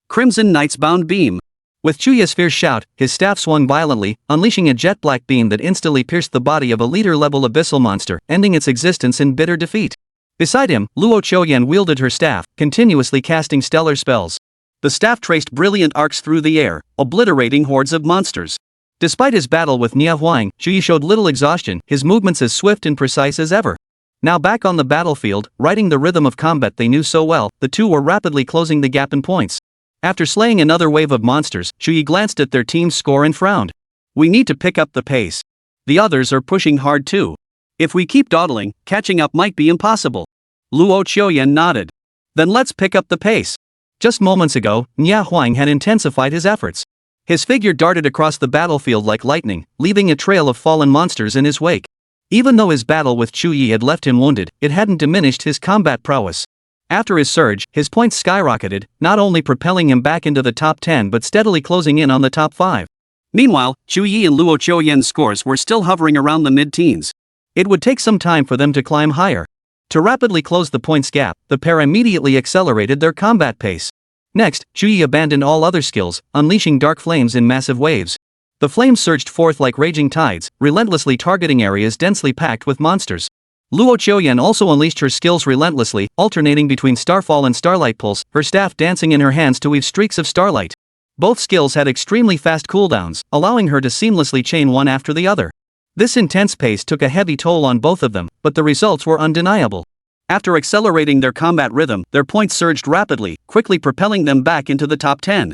Crimson Knight's Bound Beam. With Chu Ye's fierce shout, his staff swung violently, unleashing a jet-black beam that instantly pierced the body of a leader-level abyssal monster, ending its existence in bitter defeat. Beside him, Luo Qiuyan wielded her staff, continuously casting stellar spells. The staff traced brilliant arcs through the air, obliterating hordes of monsters. Despite his battle with Nia Huang, Chu Ye showed little exhaustion, his movements as swift and precise as ever. Now back on the battlefield, riding the rhythm of combat they knew so well, the two were rapidly closing the gap in points. After slaying another wave of monsters, Chu Ye glanced at their team's score and frowned. We need to pick up the pace. The others are pushing hard too. If we keep dawdling, catching up might be impossible. Luo Qiuyan nodded. Then let's pick up the pace. Just moments ago, Nia Huang had intensified his efforts. His figure darted across the battlefield like lightning, leaving a trail of fallen monsters in his wake. Even though his battle with Chu Ye had left him wounded, it hadn't diminished his combat prowess. After his surge, his points skyrocketed, not only propelling him back into the top 10 but steadily closing in on the top 5. Meanwhile, Chu Ye and Luo Qiuyan's scores were still hovering around the mid-teens. It would take some time for them to climb higher. To rapidly close the points gap, the pair immediately accelerated their combat pace. Next, Chu Ye abandoned all other skills, unleashing dark flames in massive waves. The flames surged forth like raging tides, relentlessly targeting areas densely packed with monsters. Luo Qiuyan also unleashed her skills relentlessly, alternating between Starfall and Starlight Pulse, her staff dancing in her hands to weave streaks of starlight. Both skills had extremely fast cooldowns, allowing her to seamlessly chain one after the other. This intense pace took a heavy toll on both of them, but the results were undeniable. After accelerating their combat rhythm, their points surged rapidly, quickly propelling them back into the top 10.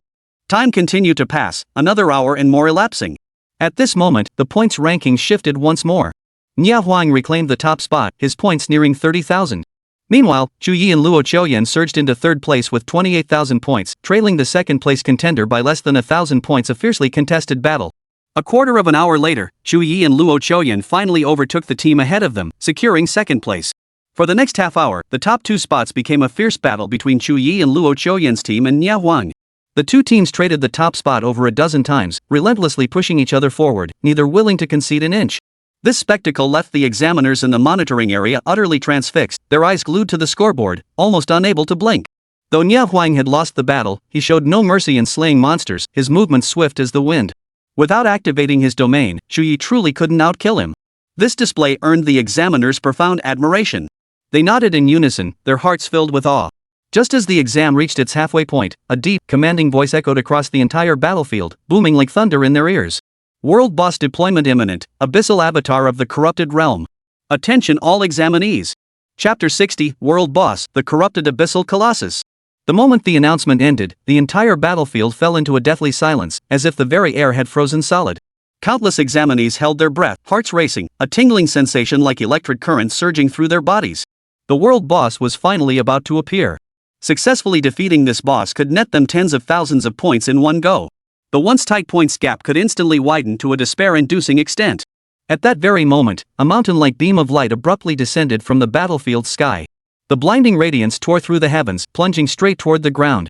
Time continued to pass, another hour and more elapsing. At this moment, the points ranking shifted once more. Nia Huang reclaimed the top spot, his points nearing 30,000. Meanwhile, Chu Ye and Luo Qiuyan surged into third place with 28,000 points, trailing the second-place contender by less than 1,000 points. A fiercely contested battle. A quarter of an hour later, Chu Ye and Luo Qiuyan finally overtook the team ahead of them, securing second place. For the next half hour, the top two spots became a fierce battle between Chu Ye and Luo Qiuyan's team and Nia Huang. The two teams traded the top spot over a dozen times, relentlessly pushing each other forward, neither willing to concede an inch. This spectacle left the examiners in the monitoring area utterly transfixed, their eyes glued to the scoreboard, almost unable to blink. Though Nia Huang had lost the battle, he showed no mercy in slaying monsters, his movements swift as the wind. Without activating his domain, Chu Ye truly couldn't outkill him. This display earned the examiners profound admiration. They nodded in unison, their hearts filled with awe. Just as the exam reached its halfway point, a deep, commanding voice echoed across the entire battlefield, booming like thunder in their ears. World boss deployment imminent, abyssal avatar of the corrupted realm. Attention all examinees. Chapter 60, World Boss, the corrupted abyssal colossus. The moment the announcement ended, the entire battlefield fell into a deathly silence, as if the very air had frozen solid. Countless examinees held their breath, hearts racing, a tingling sensation like electric currents surging through their bodies. The world boss was finally about to appear. Successfully defeating this boss could net them tens of thousands of points in one go. The once tight points gap could instantly widen to a despair-inducing extent. At that very moment, a mountain-like beam of light abruptly descended from the battlefield sky. The blinding radiance tore through the heavens, plunging straight toward the ground.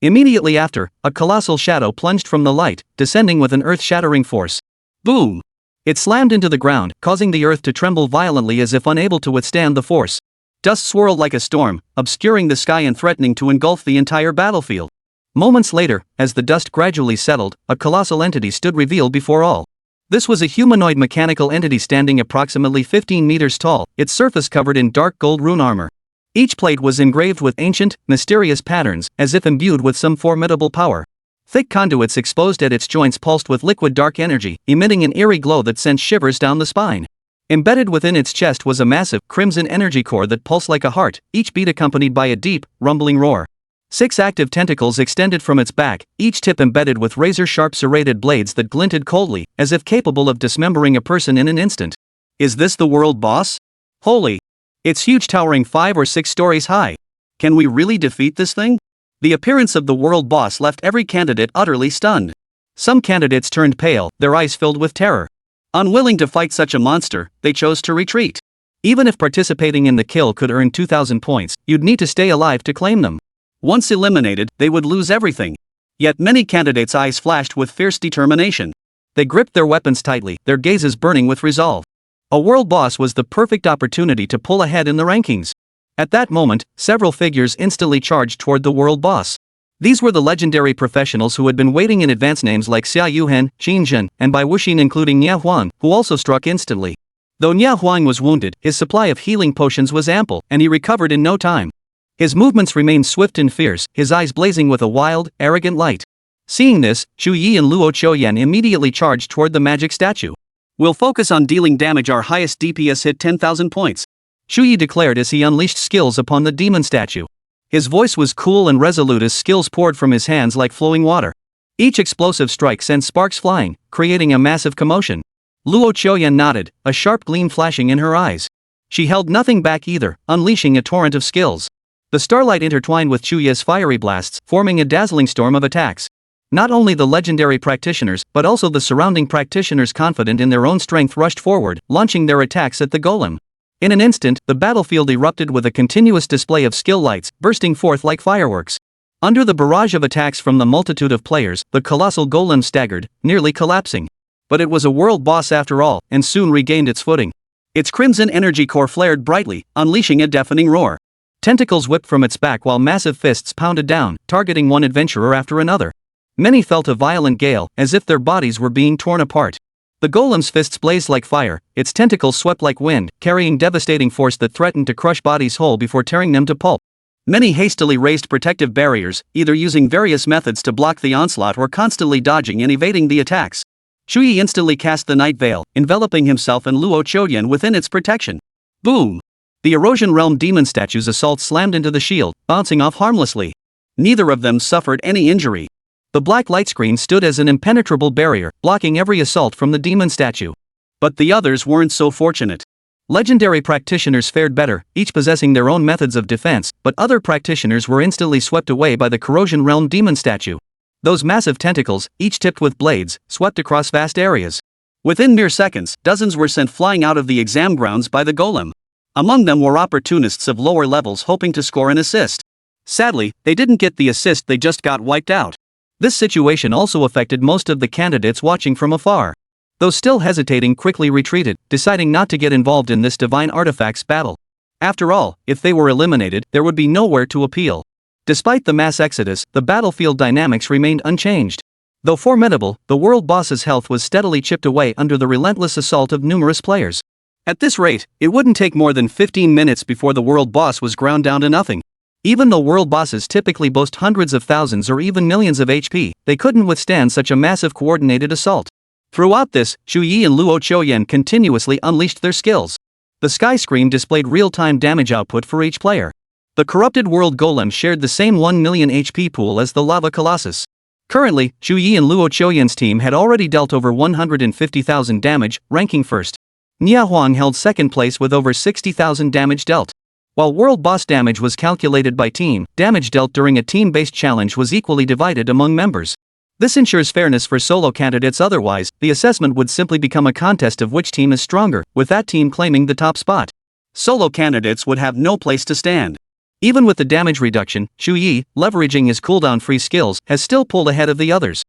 Immediately after, a colossal shadow plunged from the light, descending with an earth-shattering force. Boom! It slammed into the ground, causing the earth to tremble violently as if unable to withstand the force. Dust swirled like a storm, obscuring the sky and threatening to engulf the entire battlefield. Moments later, as the dust gradually settled, a colossal entity stood revealed before all. This was a humanoid mechanical entity standing approximately 15 meters tall, its surface covered in dark gold rune armor. Each plate was engraved with ancient, mysterious patterns, as if imbued with some formidable power. Thick conduits exposed at its joints pulsed with liquid dark energy, emitting an eerie glow that sent shivers down the spine. Embedded within its chest was a massive, crimson energy core that pulsed like a heart, each beat accompanied by a deep, rumbling roar. 6 active tentacles extended from its back, each tip embedded with razor-sharp serrated blades that glinted coldly, as if capable of dismembering a person in an instant. Is this the world boss? Holy! It's huge, towering 5 or 6 stories high. Can we really defeat this thing? The appearance of the world boss left every candidate utterly stunned. Some candidates turned pale, their eyes filled with terror. Unwilling to fight such a monster, they chose to retreat. Even if participating in the kill could earn 2,000 points, you'd need to stay alive to claim them. Once eliminated, they would lose everything. Yet many candidates' eyes flashed with fierce determination. They gripped their weapons tightly, their gazes burning with resolve. A world boss was the perfect opportunity to pull ahead in the rankings. At that moment, several figures instantly charged toward the world boss. These were the legendary professionals who had been waiting in advance, names like Xia Yuhen, Qin Zhen, and Bai Wuxin, including Nia Huang, who also struck instantly. Though Nia Huang was wounded, his supply of healing potions was ample, and he recovered in no time. His movements remained swift and fierce, his eyes blazing with a wild, arrogant light. Seeing this, Chu Ye and Luo Qiuyan immediately charged toward the magic statue. We'll focus on dealing damage. Our highest DPS hit 10,000 points. Chu Ye declared as he unleashed skills upon the demon statue. His voice was cool and resolute as skills poured from his hands like flowing water. Each explosive strike sent sparks flying, creating a massive commotion. Luo Qiuyan nodded, a sharp gleam flashing in her eyes. She held nothing back either, unleashing a torrent of skills. The starlight intertwined with Chu Ye's fiery blasts, forming a dazzling storm of attacks. Not only the legendary practitioners, but also the surrounding practitioners, confident in their own strength, rushed forward, launching their attacks at the golem. In an instant, the battlefield erupted with a continuous display of skill lights, bursting forth like fireworks. Under the barrage of attacks from the multitude of players, the colossal golem staggered, nearly collapsing. But it was a world boss after all, and soon regained its footing. Its crimson energy core flared brightly, unleashing a deafening roar. Tentacles whipped from its back while massive fists pounded down, targeting one adventurer after another. Many felt a violent gale, as if their bodies were being torn apart. The golem's fists blazed like fire, its tentacles swept like wind, carrying devastating force that threatened to crush bodies whole before tearing them to pulp. Many hastily raised protective barriers, either using various methods to block the onslaught or constantly dodging and evading the attacks. Chu Ye instantly cast the night veil, enveloping himself and Luo Qiuyan within its protection. Boom! The Erosion Realm demon statue's assault slammed into the shield, bouncing off harmlessly. Neither of them suffered any injury. The black light screen stood as an impenetrable barrier, blocking every assault from the demon statue. But the others weren't so fortunate. Legendary practitioners fared better, each possessing their own methods of defense, but other practitioners were instantly swept away by the Corrosion Realm demon statue. Those massive tentacles, each tipped with blades, swept across vast areas. Within mere seconds, dozens were sent flying out of the exam grounds by the golem. Among them were opportunists of lower levels hoping to score an assist. Sadly, they didn't get the assist, they just got wiped out. This situation also affected most of the candidates watching from afar. Those still hesitating quickly retreated, deciding not to get involved in this divine artifacts battle. After all, if they were eliminated, there would be nowhere to appeal. Despite the mass exodus, the battlefield dynamics remained unchanged. Though formidable, the world boss's health was steadily chipped away under the relentless assault of numerous players. At this rate, it wouldn't take more than 15 minutes before the world boss was ground down to nothing. Even though world bosses typically boast hundreds of thousands or even millions of HP, they couldn't withstand such a massive coordinated assault. Throughout this, Chu Ye and Luo Qiuyan continuously unleashed their skills. The sky screen displayed real-time damage output for each player. The corrupted world golem shared the same 1 million HP pool as the lava colossus. Currently, Chu Ye and Luo Qiuyan's team had already dealt over 150,000 damage, ranking first. Nia Huang held second place with over 60,000 damage dealt. While world boss damage was calculated by team, damage dealt during a team-based challenge was equally divided among members. This ensures fairness for solo candidates, otherwise, the assessment would simply become a contest of which team is stronger, with that team claiming the top spot. Solo candidates would have no place to stand. Even with the damage reduction, Chu Ye, leveraging his cooldown-free skills, has still pulled ahead of the others.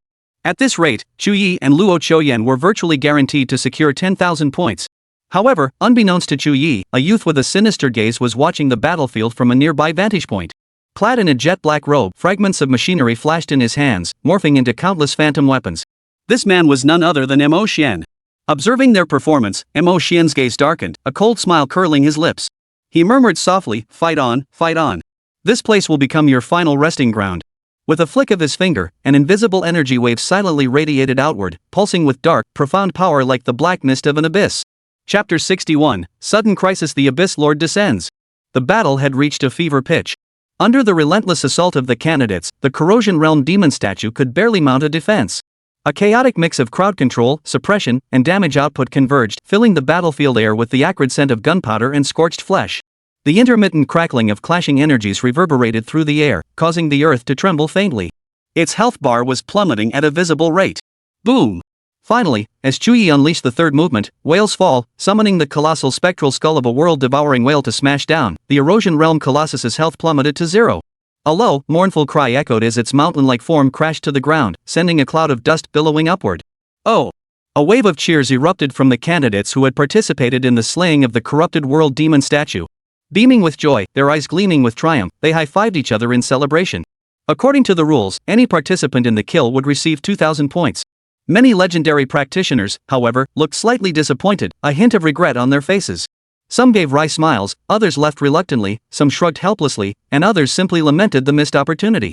At this rate, Chu Ye and Luo Qiuyan were virtually guaranteed to secure 10,000 points. However, unbeknownst to Chu Ye, a youth with a sinister gaze was watching the battlefield from a nearby vantage point. Clad in a jet-black robe, fragments of machinery flashed in his hands, morphing into countless phantom weapons. This man was none other than Mo Xian. Observing their performance, Mo Xian's gaze darkened, a cold smile curling his lips. He murmured softly, "Fight on, fight on. This place will become your final resting ground." With a flick of his finger, an invisible energy wave silently radiated outward, pulsing with dark, profound power like the black mist of an abyss. Chapter 61, Sudden Crisis. The Abyss Lord descends. The battle had reached a fever pitch. Under the relentless assault of the candidates, the Corrosion Realm demon statue could barely mount a defense. A chaotic mix of crowd control, suppression, and damage output converged, filling the battlefield air with the acrid scent of gunpowder and scorched flesh. The intermittent crackling of clashing energies reverberated through the air, causing the earth to tremble faintly. Its health bar was plummeting at a visible rate. Boom! Finally, as Chu Ye unleashed the third movement, Whale's Fall, summoning the colossal spectral skull of a world-devouring whale to smash down, the Erosion Realm Colossus's health plummeted to zero. A low, mournful cry echoed as its mountain-like form crashed to the ground, sending a cloud of dust billowing upward. Oh! A wave of cheers erupted from the candidates who had participated in the slaying of the corrupted world demon statue. Beaming with joy, their eyes gleaming with triumph, they high-fived each other in celebration. According to the rules, any participant in the kill would receive 2,000 points. Many legendary practitioners, however, looked slightly disappointed, a hint of regret on their faces. Some gave wry smiles, others left reluctantly, some shrugged helplessly, and others simply lamented the missed opportunity.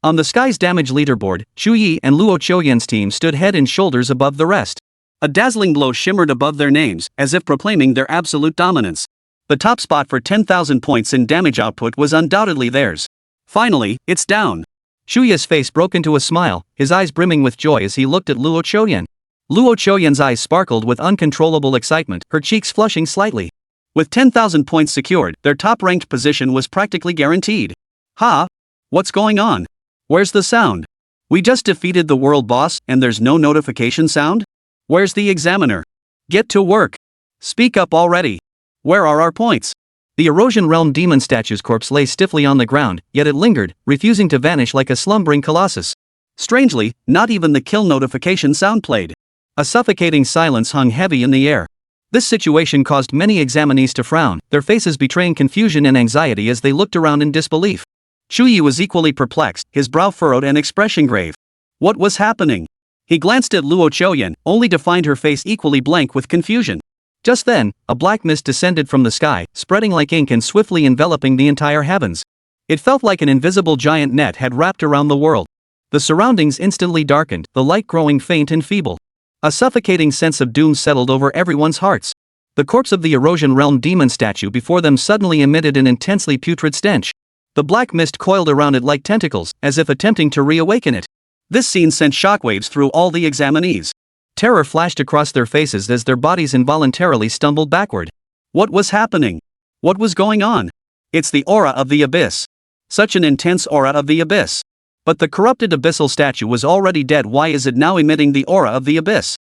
On the Sky's damage leaderboard, Chu Ye and Luo Qiuyan's team stood head and shoulders above the rest. A dazzling glow shimmered above their names, as if proclaiming their absolute dominance. The top spot for 10,000 points in damage output was undoubtedly theirs. Finally, it's down. Chu Ye's face broke into a smile, his eyes brimming with joy as he looked at Luo Qiuyan. Luo Qiuyan's eyes sparkled with uncontrollable excitement, her cheeks flushing slightly. With 10,000 points secured, their top-ranked position was practically guaranteed. Ha! What's going on? Where's the sound? We just defeated the world boss, and there's no notification sound? Where's the examiner? Get to work. Speak up already. Where are our points? The Erosion Realm demon statue's corpse lay stiffly on the ground, yet it lingered, refusing to vanish like a slumbering colossus. Strangely, not even the kill notification sound played. A suffocating silence hung heavy in the air. This situation caused many examinees to frown, their faces betraying confusion and anxiety as they looked around in disbelief. Chu Ye was equally perplexed, his brow furrowed and expression grave. What was happening? He glanced at Luo Qiuyan, only to find her face equally blank with confusion. Just then, a black mist descended from the sky, spreading like ink and swiftly enveloping the entire heavens. It felt like an invisible giant net had wrapped around the world. The surroundings instantly darkened, the light growing faint and feeble. A suffocating sense of doom settled over everyone's hearts. The corpse of the Erosion Realm demon statue before them suddenly emitted an intensely putrid stench. The black mist coiled around it like tentacles, as if attempting to reawaken it. This scene sent shockwaves through all the examinees. Terror flashed across their faces as their bodies involuntarily stumbled backward. What was happening? What was going on? It's the aura of the abyss. Such an intense aura of the abyss. But the corrupted abyssal statue was already dead. Why is it now emitting the aura of the abyss?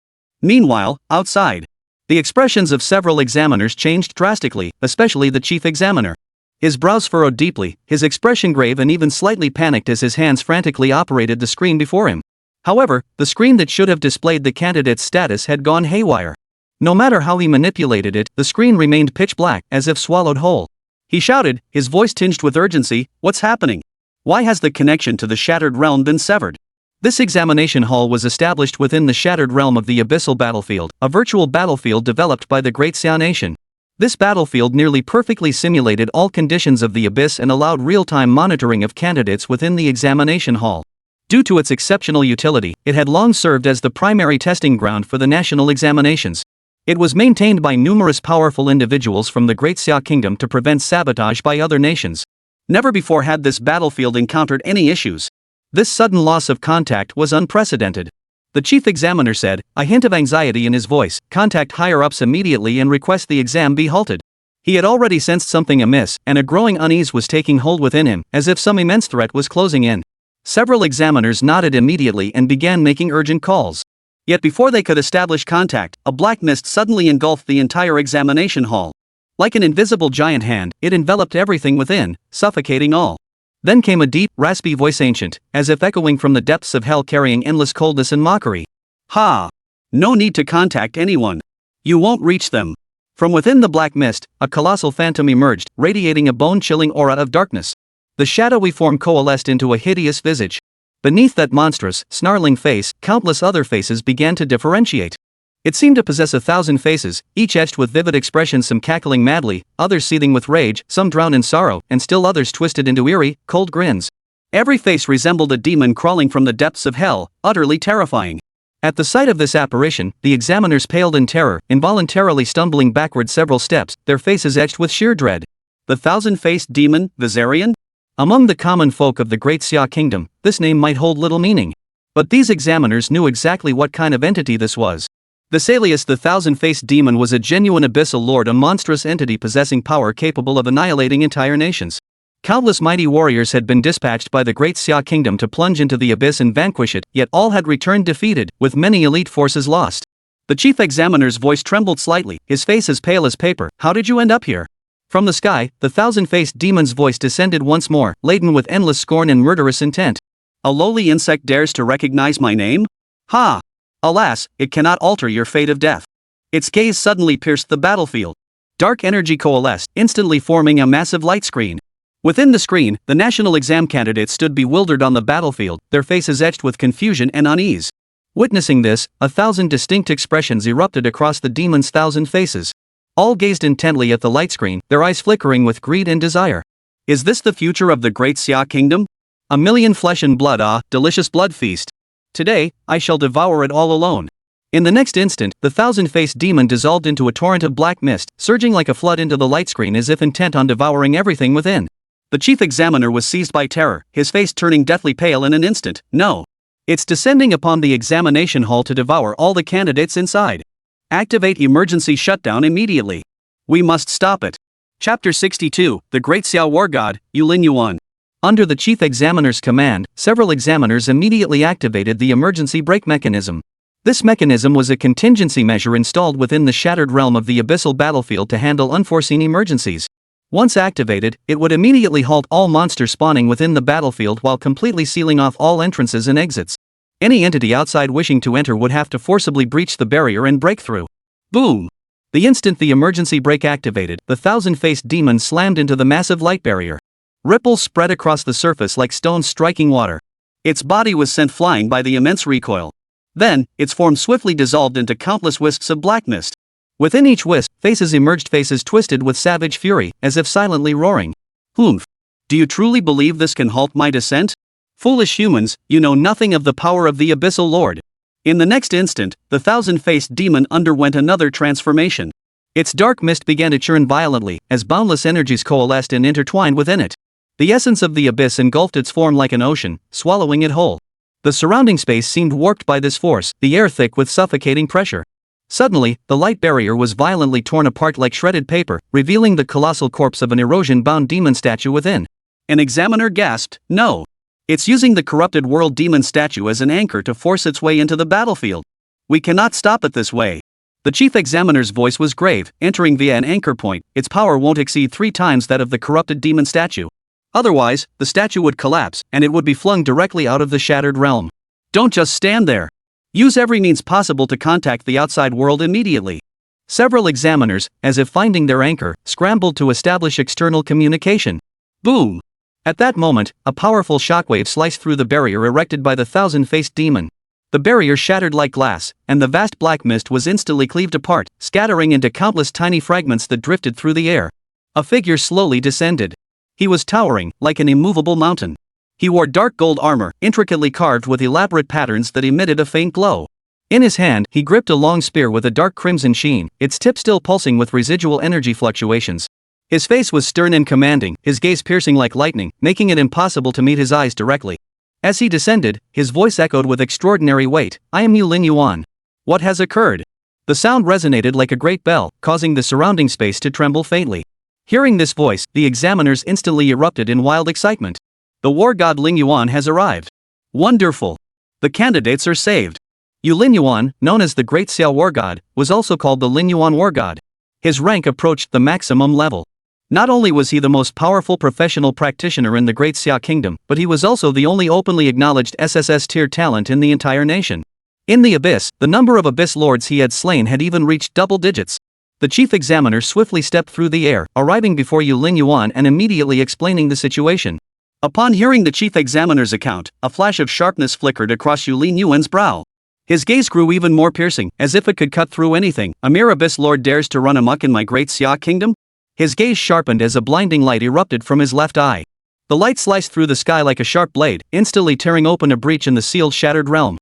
Meanwhile, outside, the expressions of several examiners changed drastically, especially the chief examiner. His brows furrowed deeply, his expression grave and even slightly panicked as his hands frantically operated the screen before him. However, the screen that should have displayed the candidate's status had gone haywire. No matter how he manipulated it, the screen remained pitch black, as if swallowed whole. He shouted, his voice tinged with urgency, "What's happening? Why has the connection to the Shattered Realm been severed?" This examination hall was established within the Shattered Realm of the Abyssal Battlefield, a virtual battlefield developed by the Great Xia Nation. This battlefield nearly perfectly simulated all conditions of the Abyss and allowed real-time monitoring of candidates within the examination hall. Due to its exceptional utility, it had long served as the primary testing ground for the national examinations. It was maintained by numerous powerful individuals from the Great Xia Kingdom to prevent sabotage by other nations. Never before had this battlefield encountered any issues. This sudden loss of contact was unprecedented. The chief examiner said, a hint of anxiety in his voice, "Contact higher-ups immediately and request the exam be halted." He had already sensed something amiss, and a growing unease was taking hold within him, as if some immense threat was closing in. Several examiners nodded immediately and began making urgent calls. Yet before they could establish contact, a black mist suddenly engulfed the entire examination hall. Like an invisible giant hand, it enveloped everything within, suffocating all. Then came a deep, raspy voice, ancient, as if echoing from the depths of hell, carrying endless coldness and mockery. "Ha! No need to contact anyone. You won't reach them." From within the black mist, a colossal phantom emerged, radiating a bone-chilling aura of darkness. The shadowy form coalesced into a hideous visage. Beneath that monstrous, snarling face, countless other faces began to differentiate. It seemed to possess 1,000 faces, each etched with vivid expressions, some cackling madly, others seething with rage, some drowned in sorrow, and still others twisted into eerie, cold grins. Every face resembled a demon crawling from the depths of hell, utterly terrifying. At the sight of this apparition, the examiners paled in terror, involuntarily stumbling backward several steps, their faces etched with sheer dread. The thousand-faced demon, Viserion? Among the common folk of the Great Xia Kingdom, this name might hold little meaning. But these examiners knew exactly what kind of entity this was. Viserion, the thousand-faced demon, was a genuine abyssal lord, a monstrous entity possessing power capable of annihilating entire nations. Countless mighty warriors had been dispatched by the Great Xia Kingdom to plunge into the abyss and vanquish it, yet all had returned defeated, with many elite forces lost. The chief examiner's voice trembled slightly, his face as pale as paper. "How did you end up here?" From the sky, the thousand-faced demon's voice descended once more, laden with endless scorn and murderous intent. "A lowly insect dares to recognize my name? Ha! Alas, it cannot alter your fate of death." Its gaze suddenly pierced the battlefield. Dark energy coalesced, instantly forming a massive light screen. Within the screen, the national exam candidates stood bewildered on the battlefield, their faces etched with confusion and unease. Witnessing this, 1,000 distinct expressions erupted across the demon's 1,000 faces. All gazed intently at the light screen, their eyes flickering with greed and desire. Is this the future of the Great Xia Kingdom? A million flesh and blood, delicious blood feast. Today, I shall devour it all alone. In the next instant, the thousand-faced demon dissolved into a torrent of black mist, surging like a flood into the light screen as if intent on devouring everything within. The chief examiner was seized by terror, his face turning deathly pale in an instant. No! It's descending upon the examination hall to devour all the candidates inside. Activate emergency shutdown immediately. We must stop it. Chapter 62, The Great Xia War God, Yulin Yuan. Under the chief examiner's command, several examiners immediately activated the emergency brake mechanism. This mechanism was a contingency measure installed within the shattered realm of the abyssal battlefield to handle unforeseen emergencies. Once activated, it would immediately halt all monsters spawning within the battlefield while completely sealing off all entrances and exits. Any entity outside wishing to enter would have to forcibly breach the barrier and break through. Boom! The instant the emergency brake activated, the thousand-faced demon slammed into the massive light barrier. Ripples spread across the surface like stones striking water. Its body was sent flying by the immense recoil. Then, its form swiftly dissolved into countless wisps of black mist. Within each wisp, faces emerged, faces twisted with savage fury, as if silently roaring. Humph! Do you truly believe this can halt my descent? Foolish humans, you know nothing of the power of the Abyssal Lord. In the next instant, the thousand-faced demon underwent another transformation. Its dark mist began to churn violently, as boundless energies coalesced and intertwined within it. The essence of the abyss engulfed its form like an ocean, swallowing it whole. The surrounding space seemed warped by this force, the air thick with suffocating pressure. Suddenly, the light barrier was violently torn apart like shredded paper, revealing the colossal corpse of an erosion-bound demon statue within. An examiner gasped, "No! It's using the corrupted world demon statue as an anchor to force its way into the battlefield. We cannot stop it this way." The chief examiner's voice was grave. "Entering via an anchor point, its power won't exceed 3 times that of the corrupted demon statue. Otherwise, the statue would collapse, and it would be flung directly out of the shattered realm. Don't just stand there. Use every means possible to contact the outside world immediately." Several examiners, as if finding their anchor, scrambled to establish external communication. Boom! At that moment, a powerful shockwave sliced through the barrier erected by the thousand-faced demon. The barrier shattered like glass, and the vast black mist was instantly cleaved apart, scattering into countless tiny fragments that drifted through the air. A figure slowly descended. He was towering, like an immovable mountain. He wore dark gold armor, intricately carved with elaborate patterns that emitted a faint glow. In his hand, he gripped a long spear with a dark crimson sheen, its tip still pulsing with residual energy fluctuations. His face was stern and commanding, his gaze piercing like lightning, making it impossible to meet his eyes directly. As he descended, his voice echoed with extraordinary weight, "I am Yulin Yuan. What has occurred?" The sound resonated like a great bell, causing the surrounding space to tremble faintly. Hearing this voice, the examiners instantly erupted in wild excitement. The war god Ling Yuan has arrived. Wonderful! The candidates are saved. Yulin Yuan, known as the Great Xia War God, was also called the Ling Yuan War God. His rank approached the maximum level. Not only was he the most powerful professional practitioner in the Great Xia Kingdom, but he was also the only openly acknowledged SSS tier talent in the entire nation. In the abyss, the number of abyss lords he had slain had even reached double digits. The chief examiner swiftly stepped through the air, arriving before Yulin Yuan and immediately explaining the situation. Upon hearing the chief examiner's account, a flash of sharpness flickered across Yulin Yuan's brow. His gaze grew even more piercing, as if it could cut through anything. "A mere abyss lord dares to run amok in my Great Xia Kingdom?" His gaze sharpened as a blinding light erupted from his left eye. The light sliced through the sky like a sharp blade, instantly tearing open a breach in the sealed shattered realm.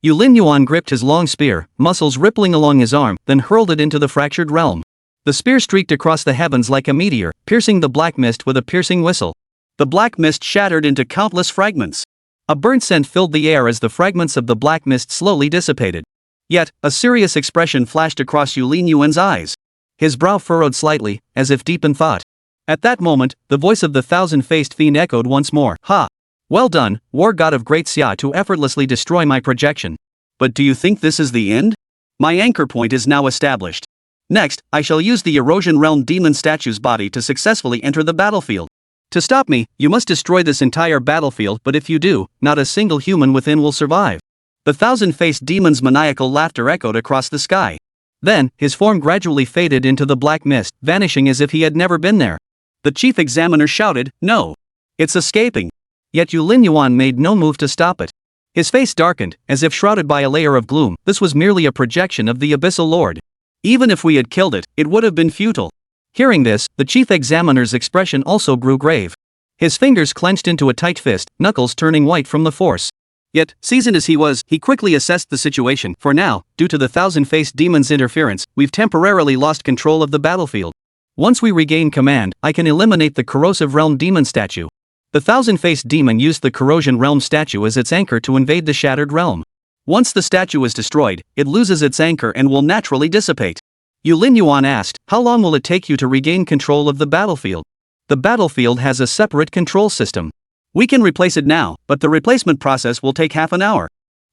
Yulin Yuan gripped his long spear, muscles rippling along his arm, then hurled it into the fractured realm. The spear streaked across the heavens like a meteor, piercing the black mist with a piercing whistle. The black mist shattered into countless fragments. A burnt scent filled the air as the fragments of the black mist slowly dissipated. Yet, a serious expression flashed across Yulin Yuan's eyes. His brow furrowed slightly, as if deep in thought. At that moment, the voice of the thousand-faced fiend echoed once more. Ha! Well done, war god of great Xia, to effortlessly destroy my projection. But do you think this is the end? My anchor point is now established. Next, I shall use the Erosion Realm demon statue's body to successfully enter the battlefield. To stop me, you must destroy this entire battlefield, but if you do, not a single human within will survive. The thousand-faced demon's maniacal laughter echoed across the sky. Then, his form gradually faded into the black mist, vanishing as if he had never been there. The chief examiner shouted, "No! It's escaping!" Yet Yulin Yuan made no move to stop it. His face darkened, as if shrouded by a layer of gloom. This was merely a projection of the Abyssal Lord. Even if we had killed it, it would have been futile. Hearing this, the chief examiner's expression also grew grave. His fingers clenched into a tight fist, knuckles turning white from the force. Yet, seasoned as he was, he quickly assessed the situation. For now, due to the thousand-faced demon's interference, we've temporarily lost control of the battlefield. Once we regain command, I can eliminate the Corrosive Realm demon statue. The thousand-faced demon used the Corrosion Realm statue as its anchor to invade the shattered realm. Once the statue is destroyed, it loses its anchor and will naturally dissipate. Yulin Yuan asked, "How long will it take you to regain control of the battlefield?" The battlefield has a separate control system. We can replace it now, but the replacement process will take half an hour.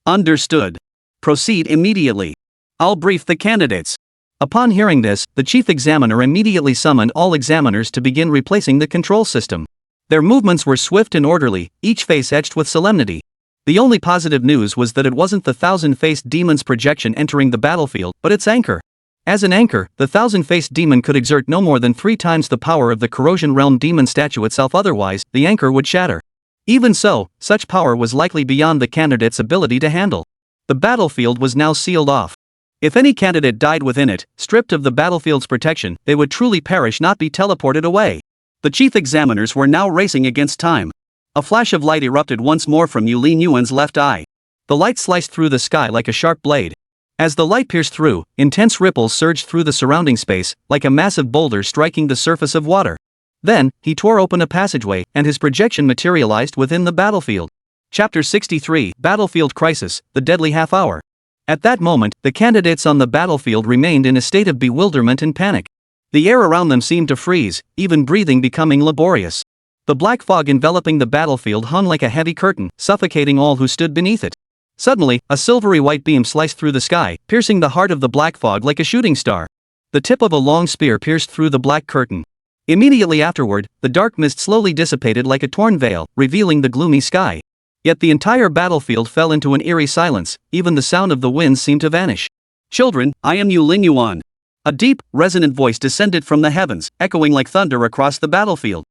Understood. Proceed immediately. I'll brief the candidates. Upon hearing this, the chief examiner immediately summoned all examiners to begin replacing the control system. Their movements were swift and orderly, each face etched with solemnity. The only positive news was that it wasn't the thousand-faced demon's projection entering the battlefield, but its anchor. As an anchor, the thousand-faced demon could exert no more than 3 times the power of the Corrosion Realm demon statue itself, otherwise, the anchor would shatter. Even so, such power was likely beyond the candidate's ability to handle. The battlefield was now sealed off. If any candidate died within it, stripped of the battlefield's protection, they would truly perish, not be teleported away. The chief examiners were now racing against time. A flash of light erupted once more from Yulin Yuan's left eye. The light sliced through the sky like a sharp blade. As the light pierced through, intense ripples surged through the surrounding space, like a massive boulder striking the surface of water. Then, he tore open a passageway, and his projection materialized within the battlefield. Chapter 63, Battlefield Crisis, The Deadly Half Hour. At that moment, the candidates on the battlefield remained in a state of bewilderment and panic. The air around them seemed to freeze, even breathing becoming laborious. The black fog enveloping the battlefield hung like a heavy curtain, suffocating all who stood beneath it. Suddenly, a silvery white beam sliced through the sky, piercing the heart of the black fog like a shooting star. The tip of a long spear pierced through the black curtain. Immediately afterward, the dark mist slowly dissipated like a torn veil, revealing the gloomy sky. Yet the entire battlefield fell into an eerie silence, even the sound of the winds seemed to vanish. "Children, I am Yulin Yuan." A deep, resonant voice descended from the heavens, echoing like thunder across the battlefield.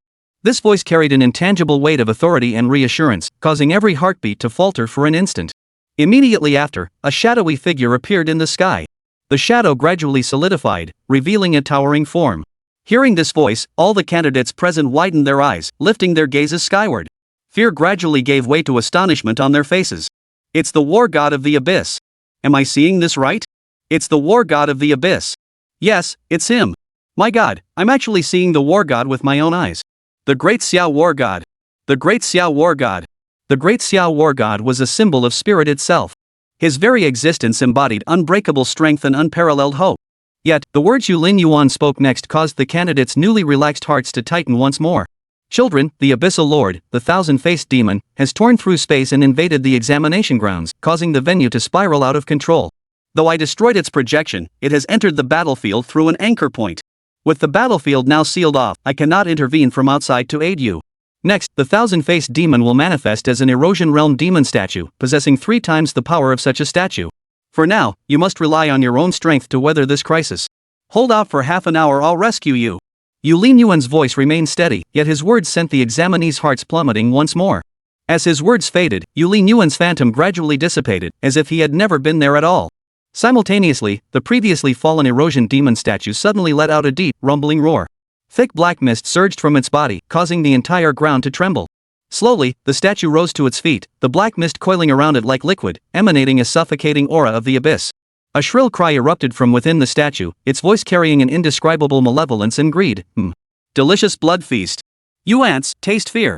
This voice carried an intangible weight of authority and reassurance, causing every heartbeat to falter for an instant. Immediately after, a shadowy figure appeared in the sky. The shadow gradually solidified, revealing a towering form. Hearing this voice, all the candidates present widened their eyes, lifting their gazes skyward. Fear gradually gave way to astonishment on their faces. "It's the war god of the abyss. Am I seeing this right? It's the war god of the abyss. Yes, it's him. My god, I'm actually seeing the war god with my own eyes. The Great Xia War God. The Great Xia War God." The Great Xia War God was a symbol of spirit itself. His very existence embodied unbreakable strength and unparalleled hope. Yet, the words Yulin Yuan spoke next caused the candidates' newly relaxed hearts to tighten once more. "Children, the Abyssal Lord, the thousand-faced demon, has torn through space and invaded the examination grounds, causing the venue to spiral out of control. Though I destroyed its projection, it has entered the battlefield through an anchor point. With the battlefield now sealed off, I cannot intervene from outside to aid you. Next, the thousand-faced demon will manifest as an Erosion Realm demon statue, possessing 3 times the power of such a statue. For now, you must rely on your own strength to weather this crisis. Hold out for half an hour, I'll rescue you." Yulin Yuan's voice remained steady, yet his words sent the examinees' hearts plummeting once more. As his words faded, Yulin Yuan's phantom gradually dissipated, as if he had never been there at all. Simultaneously, the previously fallen erosion demon statue suddenly let out a deep, rumbling roar. Thick black mist surged from its body, causing the entire ground to tremble. Slowly, the statue rose to its feet, the black mist coiling around it like liquid, emanating a suffocating aura of the abyss. A shrill cry erupted from within the statue, its voice carrying an indescribable malevolence and greed. Delicious blood feast. You ants, taste fear.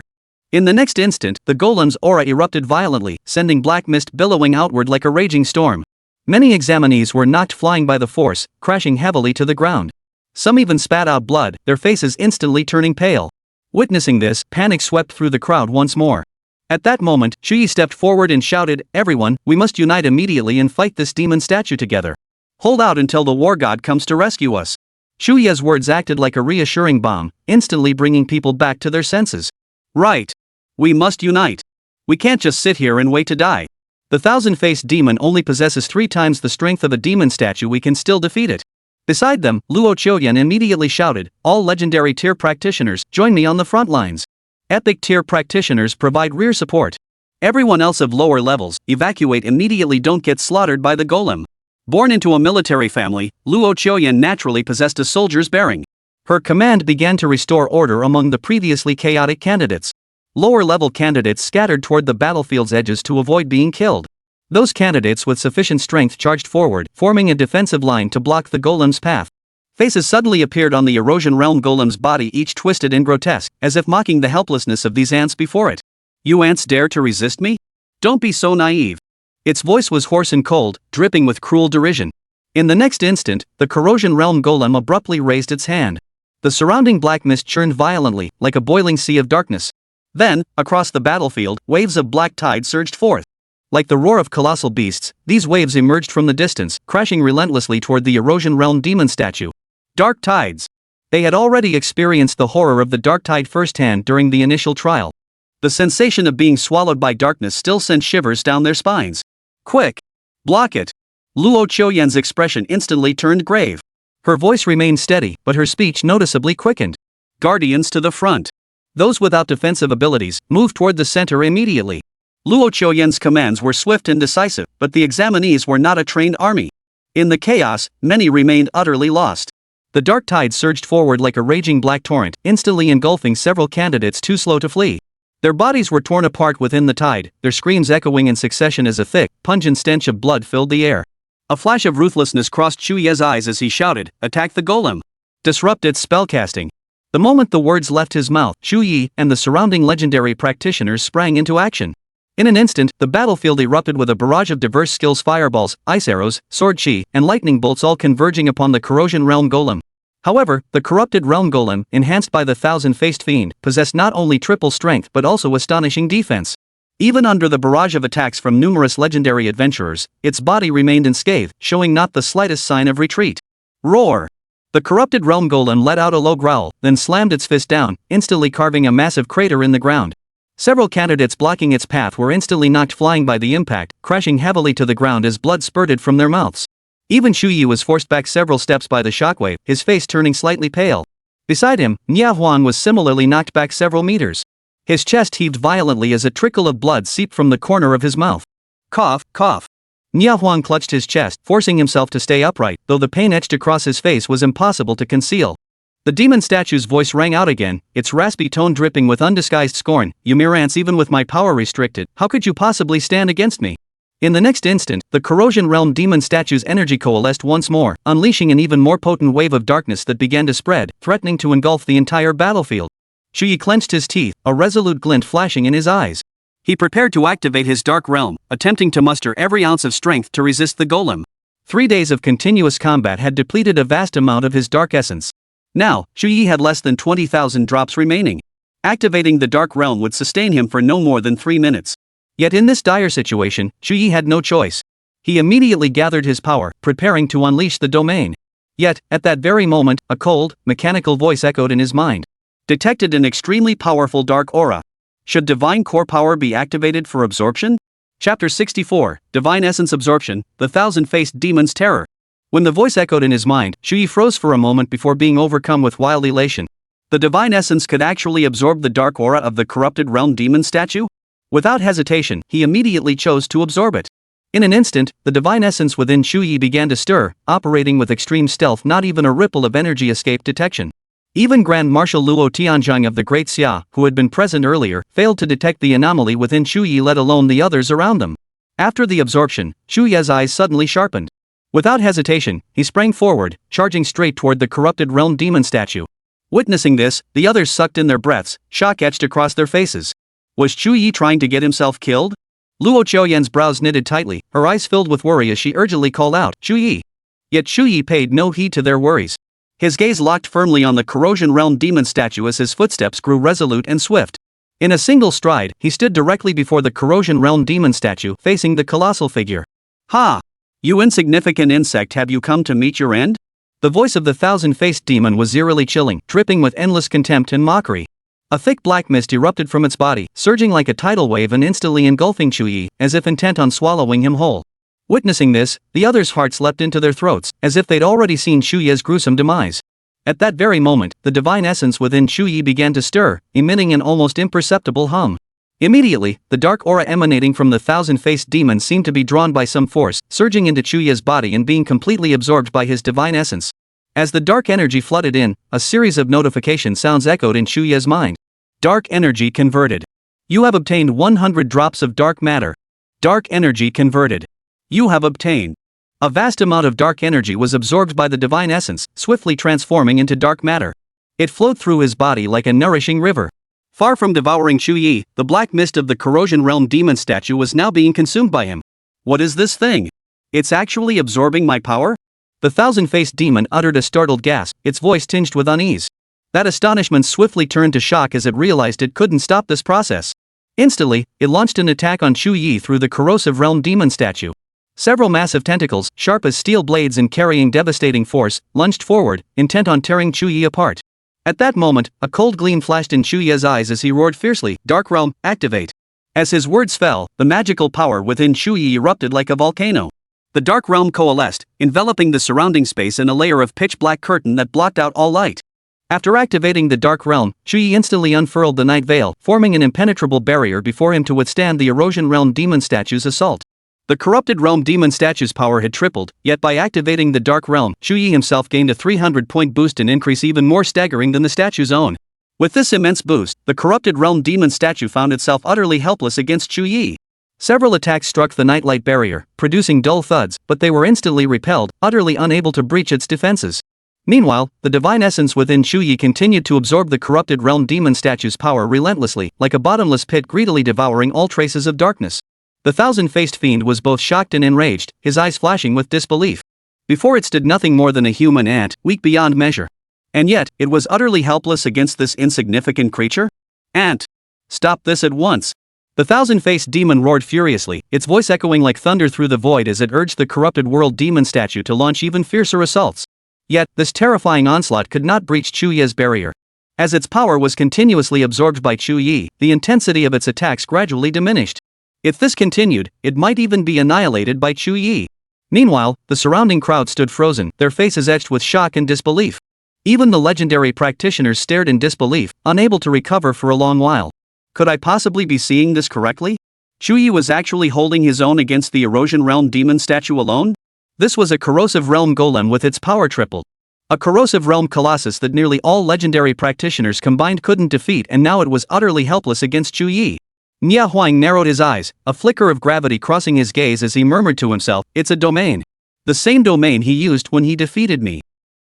In the next instant, the golem's aura erupted violently, sending black mist billowing outward like a raging storm. Many examinees were knocked flying by the force, crashing heavily to the ground. Some even spat out blood, their faces instantly turning pale. Witnessing this, panic swept through the crowd once more. At that moment, Chu Ye stepped forward and shouted, "Everyone, we must unite immediately and fight this demon statue together. Hold out until the war god comes to rescue us." Chu Ye's words acted like a reassuring bomb, instantly bringing people back to their senses. Right. We must unite. We can't just sit here and wait to die. The thousand-faced demon only possesses 3 times the strength of a demon statue. We can still defeat it. Beside them, Luo Qiuyan immediately shouted, "All legendary tier practitioners, join me on the front lines. Epic tier practitioners provide rear support. Everyone else of lower levels, evacuate immediately, don't get slaughtered by the golem." Born into a military family, Luo Qiuyan naturally possessed a soldier's bearing. Her command began to restore order among the previously chaotic candidates. Lower-level candidates scattered toward the battlefield's edges to avoid being killed. Those candidates with sufficient strength charged forward, forming a defensive line to block the golem's path. Faces suddenly appeared on the erosion realm golem's body, each twisted and grotesque, as if mocking the helplessness of these ants before it. "You ants dare to resist me? Don't be so naive." Its voice was hoarse and cold, dripping with cruel derision. In the next instant, the corrosion realm golem abruptly raised its hand. The surrounding black mist churned violently, like a boiling sea of darkness. Then, across the battlefield, waves of black tide surged forth. Like the roar of colossal beasts, these waves emerged from the distance, crashing relentlessly toward the erosion realm demon statue. Dark tides. They had already experienced the horror of the dark tide firsthand during the initial trial. The sensation of being swallowed by darkness still sent shivers down their spines. "Quick! Block it!" Luo Qiuyan's expression instantly turned grave. Her voice remained steady, but her speech noticeably quickened. "Guardians to the front. Those without defensive abilities, move toward the center immediately." Luo Qiuyan's commands were swift and decisive, but the examinees were not a trained army. In the chaos, many remained utterly lost. The dark tide surged forward like a raging black torrent, instantly engulfing several candidates too slow to flee. Their bodies were torn apart within the tide, their screams echoing in succession as a thick, pungent stench of blood filled the air. A flash of ruthlessness crossed Chu Ye's eyes as he shouted, "Attack the golem! Disrupt its spellcasting!" The moment the words left his mouth, Chu Ye and the surrounding legendary practitioners sprang into action. In an instant, the battlefield erupted with a barrage of diverse skills: fireballs, ice arrows, sword chi, and lightning bolts, all converging upon the corrosion realm golem. However, the corrupted realm golem, enhanced by the thousand-faced fiend, possessed not only triple strength but also astonishing defense. Even under the barrage of attacks from numerous legendary adventurers, its body remained unscathed, showing not the slightest sign of retreat. Roar! The corrupted realm golem let out a low growl, then slammed its fist down, instantly carving a massive crater in the ground. Several candidates blocking its path were instantly knocked flying by the impact, crashing heavily to the ground as blood spurted from their mouths. Even Chu Ye was forced back several steps by the shockwave, his face turning slightly pale. Beside him, Nia Huan was similarly knocked back several meters. His chest heaved violently as a trickle of blood seeped from the corner of his mouth. Cough, cough. Nia Huan clutched his chest, forcing himself to stay upright, though the pain etched across his face was impossible to conceal. The demon statue's voice rang out again, its raspy tone dripping with undisguised scorn. "You mere ants, even with my power restricted, how could you possibly stand against me?" In the next instant, the corrosion realm demon statue's energy coalesced once more, unleashing an even more potent wave of darkness that began to spread, threatening to engulf the entire battlefield. Chu Ye clenched his teeth, a resolute glint flashing in his eyes. He prepared to activate his dark realm, attempting to muster every ounce of strength to resist the golem. 3 days of continuous combat had depleted a vast amount of his dark essence. Now, Chu Ye had less than 20,000 drops remaining. Activating the dark realm would sustain him for no more than 3 minutes. Yet in this dire situation, Chu Ye had no choice. He immediately gathered his power, preparing to unleash the domain. Yet, at that very moment, a cold, mechanical voice echoed in his mind. Detected an extremely powerful dark aura. Should divine core power be activated for absorption? Chapter 64, Divine Essence Absorption, the Thousand-Faced Demon's Terror. When the voice echoed in his mind, Chu Ye froze for a moment before being overcome with wild elation. The divine essence could actually absorb the dark aura of the corrupted realm demon statue? Without hesitation, he immediately chose to absorb it. In an instant, the divine essence within Chu Ye began to stir, operating with extreme stealth. Not even a ripple of energy escaped detection. Even Grand Marshal Luo Tianzhang of the Great Xia, who had been present earlier, failed to detect the anomaly within Chu Ye, let alone the others around them. After the absorption, Chu Ye's eyes suddenly sharpened. Without hesitation, he sprang forward, charging straight toward the corrupted realm demon statue. Witnessing this, the others sucked in their breaths, shock etched across their faces. Was Chu Ye trying to get himself killed? Luo Qiuyan's brows knitted tightly, her eyes filled with worry as she urgently called out, "Chu Ye!" Yet Chu Ye paid no heed to their worries. His gaze locked firmly on the corrosion realm demon statue as his footsteps grew resolute and swift. In a single stride, he stood directly before the corrosion realm demon statue, facing the colossal figure. "Ha! You insignificant insect, have you come to meet your end?" The voice of the thousand-faced demon was eerily chilling, dripping with endless contempt and mockery. A thick black mist erupted from its body, surging like a tidal wave and instantly engulfing Chu Ye, as if intent on swallowing him whole. Witnessing this, the others' hearts leapt into their throats, as if they'd already seen Chu Ye's gruesome demise. At that very moment, the divine essence within Chu Ye began to stir, emitting an almost imperceptible hum. Immediately, the dark aura emanating from the thousand-faced demon seemed to be drawn by some force, surging into Chu Ye's body and being completely absorbed by his divine essence. As the dark energy flooded in, a series of notification sounds echoed in Chu Ye's mind. Dark energy converted. You have obtained 100 drops of dark matter. Dark energy converted. You have obtained. A vast amount of dark energy was absorbed by the divine essence, swiftly transforming into dark matter. It flowed through his body like a nourishing river. Far from devouring Chu Ye, the black mist of the corrosion realm demon statue was now being consumed by him. What is this thing? It's actually absorbing my power? The thousand-faced demon uttered a startled gasp, its voice tinged with unease. That astonishment swiftly turned to shock as it realized it couldn't stop this process. Instantly, it launched an attack on Chu Ye through the corrosive realm demon statue. Several massive tentacles, sharp as steel blades and carrying devastating force, lunged forward, intent on tearing Chu Ye apart. At that moment, a cold gleam flashed in Chu Ye's eyes as he roared fiercely, "Dark Realm, activate!" As his words fell, the magical power within Chu Ye erupted like a volcano. The Dark Realm coalesced, enveloping the surrounding space in a layer of pitch-black curtain that blocked out all light. After activating the Dark Realm, Chu Ye instantly unfurled the night veil, forming an impenetrable barrier before him to withstand the Erosion Realm demon statue's assault. The corrupted realm demon statue's power had tripled, yet by activating the Dark Realm, Chu Ye himself gained a 300-point boost, an increase even more staggering than the statue's own. With this immense boost, the corrupted realm demon statue found itself utterly helpless against Chu Ye. Several attacks struck the nightlight barrier, producing dull thuds, but they were instantly repelled, utterly unable to breach its defenses. Meanwhile, the divine essence within Chu Ye continued to absorb the corrupted realm demon statue's power relentlessly, like a bottomless pit greedily devouring all traces of darkness. The thousand-faced fiend was both shocked and enraged, his eyes flashing with disbelief. Before it stood nothing more than a human ant, weak beyond measure. And yet, it was utterly helpless against this insignificant creature? Ant! Stop this at once! The thousand-faced demon roared furiously, its voice echoing like thunder through the void as it urged the corrupted world demon statue to launch even fiercer assaults. Yet, this terrifying onslaught could not breach Chu Ye's barrier. As its power was continuously absorbed by Chu Ye, the intensity of its attacks gradually diminished. If this continued, it might even be annihilated by Chu Ye. Meanwhile, the surrounding crowd stood frozen, their faces etched with shock and disbelief. Even the legendary practitioners stared in disbelief, unable to recover for a long while. Could I possibly be seeing this correctly? Chu Ye was actually holding his own against the Erosion Realm demon statue alone? This was a corrosive realm golem with its power tripled. A corrosive realm colossus that nearly all legendary practitioners combined couldn't defeat, and now it was utterly helpless against Chu Ye. Nia Huang narrowed his eyes, a flicker of gravity crossing his gaze as he murmured to himself, "It's a domain. The same domain he used when he defeated me."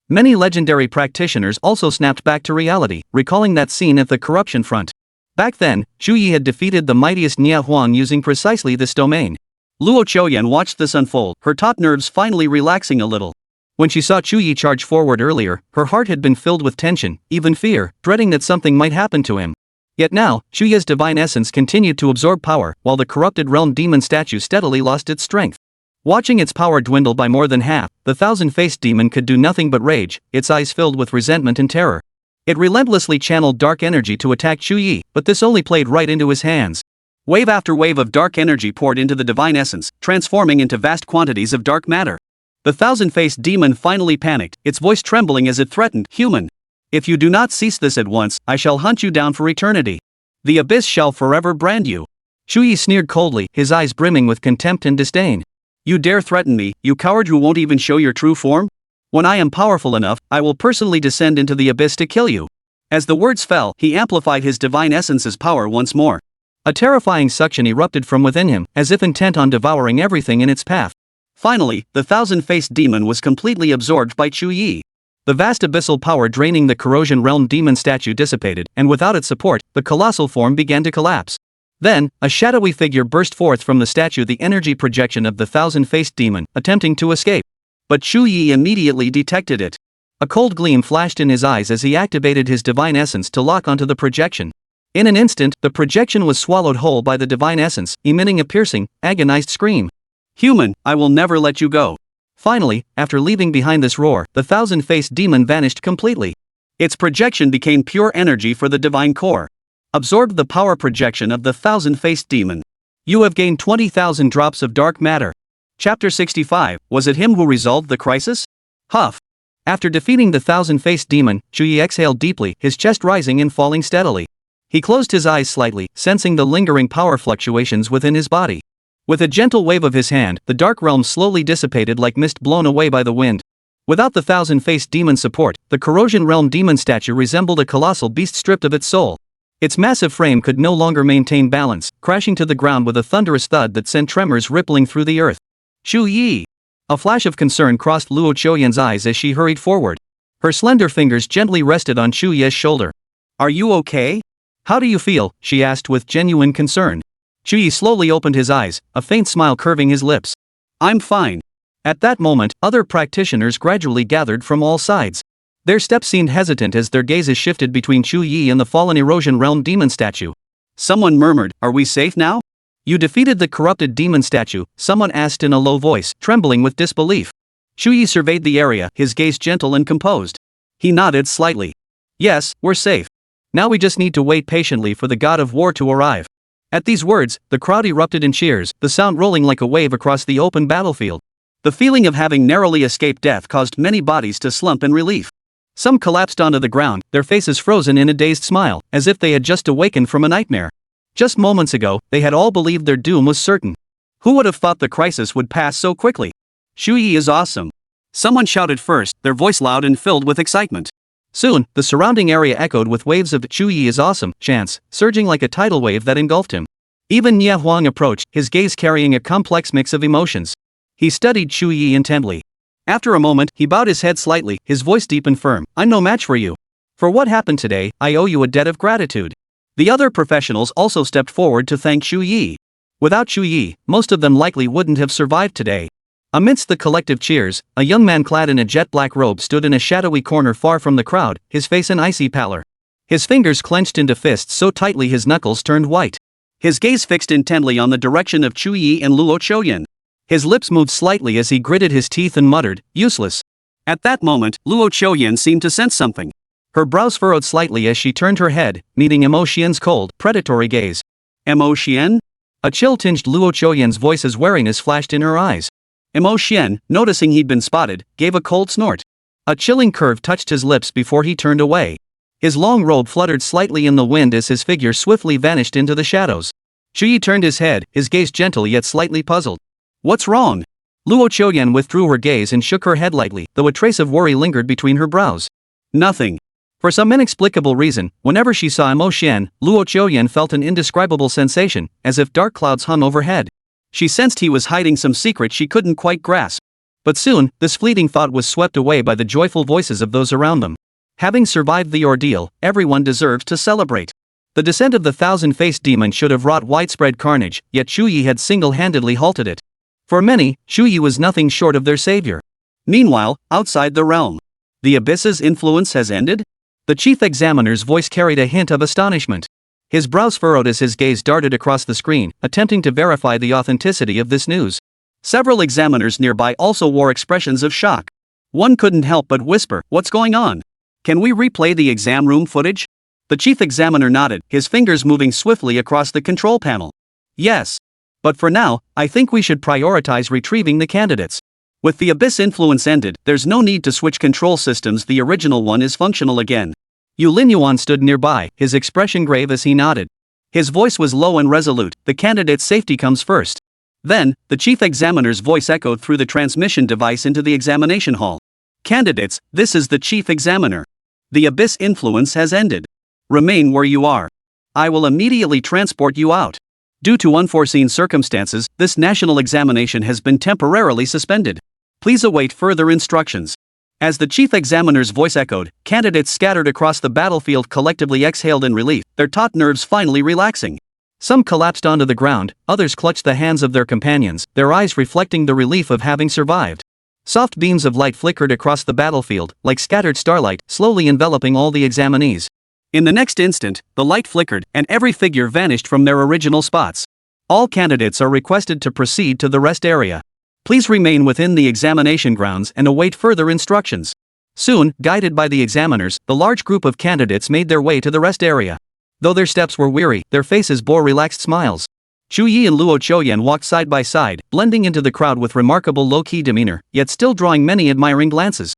Many legendary practitioners also snapped back to reality, recalling that scene at the corruption front. Back then, Chu Ye had defeated the mightiest Nia Huang using precisely this domain. Luo Qiuyan watched this unfold, her taut nerves finally relaxing a little. When she saw Chu Ye charge forward earlier, her heart had been filled with tension, even fear, dreading that something might happen to him. Yet now, Chu Ye's divine essence continued to absorb power, while the corrupted realm demon statue steadily lost its strength. Watching its power dwindle by more than half, the thousand-faced demon could do nothing but rage, its eyes filled with resentment and terror. It relentlessly channeled dark energy to attack Chu Ye, but this only played right into his hands. Wave after wave of dark energy poured into the divine essence, transforming into vast quantities of dark matter. The thousand-faced demon finally panicked, its voice trembling as it threatened, "Human! If you do not cease this at once, I shall hunt you down for eternity. The abyss shall forever brand you." Chu Ye sneered coldly, his eyes brimming with contempt and disdain. "You dare threaten me, you coward who won't even show your true form? When I am powerful enough, I will personally descend into the abyss to kill you. As the words fell, he amplified his divine essence's power once more. A terrifying suction erupted from within him, as if intent on devouring everything in its path. Finally, the thousand-faced demon was completely absorbed by Chu Ye. The vast abyssal power draining the corrosion realm demon statue dissipated, and without its support, the colossal form began to collapse. Then, a shadowy figure burst forth from the statue, the energy projection of the thousand-faced demon, attempting to escape. But Chu Ye immediately detected it. A cold gleam flashed in his eyes as he activated his divine essence to lock onto the projection. In an instant, the projection was swallowed whole by the divine essence, emitting a piercing, agonized scream. Human, I will never let you go. Finally, after leaving behind this roar, the thousand-faced demon vanished completely. Its projection became pure energy for the divine core. Absorbed the power projection of the thousand-faced demon. You have gained 20,000 drops of dark matter. Chapter 65, was it him who resolved the crisis? Huff. After defeating the thousand-faced demon, Chu Ye exhaled deeply, his chest rising and falling steadily. He closed his eyes slightly, sensing the lingering power fluctuations within his body. With a gentle wave of his hand, the dark realm slowly dissipated like mist blown away by the wind. Without the thousand-faced demon's support, the corrosion realm demon statue resembled a colossal beast stripped of its soul. Its massive frame could no longer maintain balance, crashing to the ground with a thunderous thud that sent tremors rippling through the earth. Chu Ye! A flash of concern crossed Luo Qiuyan's eyes as she hurried forward. Her slender fingers gently rested on Chu Ye's shoulder. Are you okay? How do you feel? She asked with genuine concern. Chu Ye slowly opened his eyes, a faint smile curving his lips. I'm fine. At that moment, other practitioners gradually gathered from all sides. Their steps seemed hesitant as their gazes shifted between Chu Ye and the fallen erosion realm demon statue. Someone murmured, "Are we safe now?" You defeated the corrupted demon statue, someone asked in a low voice, trembling with disbelief. Chu Ye surveyed the area, his gaze gentle and composed. He nodded slightly. Yes, we're safe. Now we just need to wait patiently for the god of war to arrive. At these words, the crowd erupted in cheers, the sound rolling like a wave across the open battlefield. The feeling of having narrowly escaped death caused many bodies to slump in relief. Some collapsed onto the ground, their faces frozen in a dazed smile, as if they had just awakened from a nightmare. Just moments ago, they had all believed their doom was certain. Who would have thought the crisis would pass so quickly? Chu Ye is awesome. Someone shouted first, their voice loud and filled with excitement. Soon, the surrounding area echoed with waves of Chu Ye is awesome chants, surging like a tidal wave that engulfed him. Even Nie Huang approached, his gaze carrying a complex mix of emotions. He studied Chu Ye intently. After a moment, he bowed his head slightly, his voice deep and firm. I'm no match for you. For what happened today, I owe you a debt of gratitude. The other professionals also stepped forward to thank Chu Ye. Without Chu Ye, most of them likely wouldn't have survived today. Amidst the collective cheers, a young man clad in a jet-black robe stood in a shadowy corner far from the crowd, his face an icy pallor. His fingers clenched into fists so tightly his knuckles turned white. His gaze fixed intently on the direction of Chu Ye and Luo Qiuyan. His lips moved slightly as he gritted his teeth and muttered, useless. At that moment, Luo Qiuyan seemed to sense something. Her brows furrowed slightly as she turned her head, meeting Mo Xian's cold, predatory gaze. Mo Xian? A chill tinged Luo Qiuyan's voice as wariness flashed in her eyes. Mo Xian, noticing he'd been spotted, gave a cold snort. A chilling curve touched his lips before he turned away. His long robe fluttered slightly in the wind as his figure swiftly vanished into the shadows. Chu Ye turned his head, his gaze gentle yet slightly puzzled. What's wrong? Luo Qiuyan withdrew her gaze and shook her head lightly, though a trace of worry lingered between her brows. Nothing. For some inexplicable reason, whenever she saw Mo Xian, Luo Qiuyan felt an indescribable sensation, as if dark clouds hung overhead. She sensed he was hiding some secret she couldn't quite grasp. But soon, this fleeting thought was swept away by the joyful voices of those around them. Having survived the ordeal, everyone deserves to celebrate. The descent of the thousand-faced demon should have wrought widespread carnage, yet Chu Ye had single-handedly halted it. For many, Chu Ye was nothing short of their savior. Meanwhile, outside the realm, the abyss's influence has ended? The chief examiner's voice carried a hint of astonishment. His brows furrowed as his gaze darted across the screen, attempting to verify the authenticity of this news. Several examiners nearby also wore expressions of shock. One couldn't help but whisper, "What's going on? Can we replay the exam room footage?" The chief examiner nodded, his fingers moving swiftly across the control panel. Yes. But for now, I think we should prioritize retrieving the candidates. With the abyss influence ended, there's no need to switch control systems, the original one is functional again. Yu Linyuan stood nearby, his expression grave as he nodded. His voice was low and resolute, the candidate's safety comes first. Then, the chief examiner's voice echoed through the transmission device into the examination hall. Candidates, this is the chief examiner. The abyss influence has ended. Remain where you are. I will immediately transport you out. Due to unforeseen circumstances, this national examination has been temporarily suspended. Please await further instructions. As the chief examiner's voice echoed, candidates scattered across the battlefield collectively exhaled in relief, their taut nerves finally relaxing. Some collapsed onto the ground, others clutched the hands of their companions, their eyes reflecting the relief of having survived. Soft beams of light flickered across the battlefield, like scattered starlight, slowly enveloping all the examinees. In the next instant, the light flickered, and every figure vanished from their original spots. All candidates are requested to proceed to the rest area. Please remain within the examination grounds and await further instructions. Soon, guided by the examiners, the large group of candidates made their way to the rest area. Though their steps were weary, their faces bore relaxed smiles. Chu Ye and Luo Chuyen walked side by side, blending into the crowd with remarkable low-key demeanor, yet still drawing many admiring glances.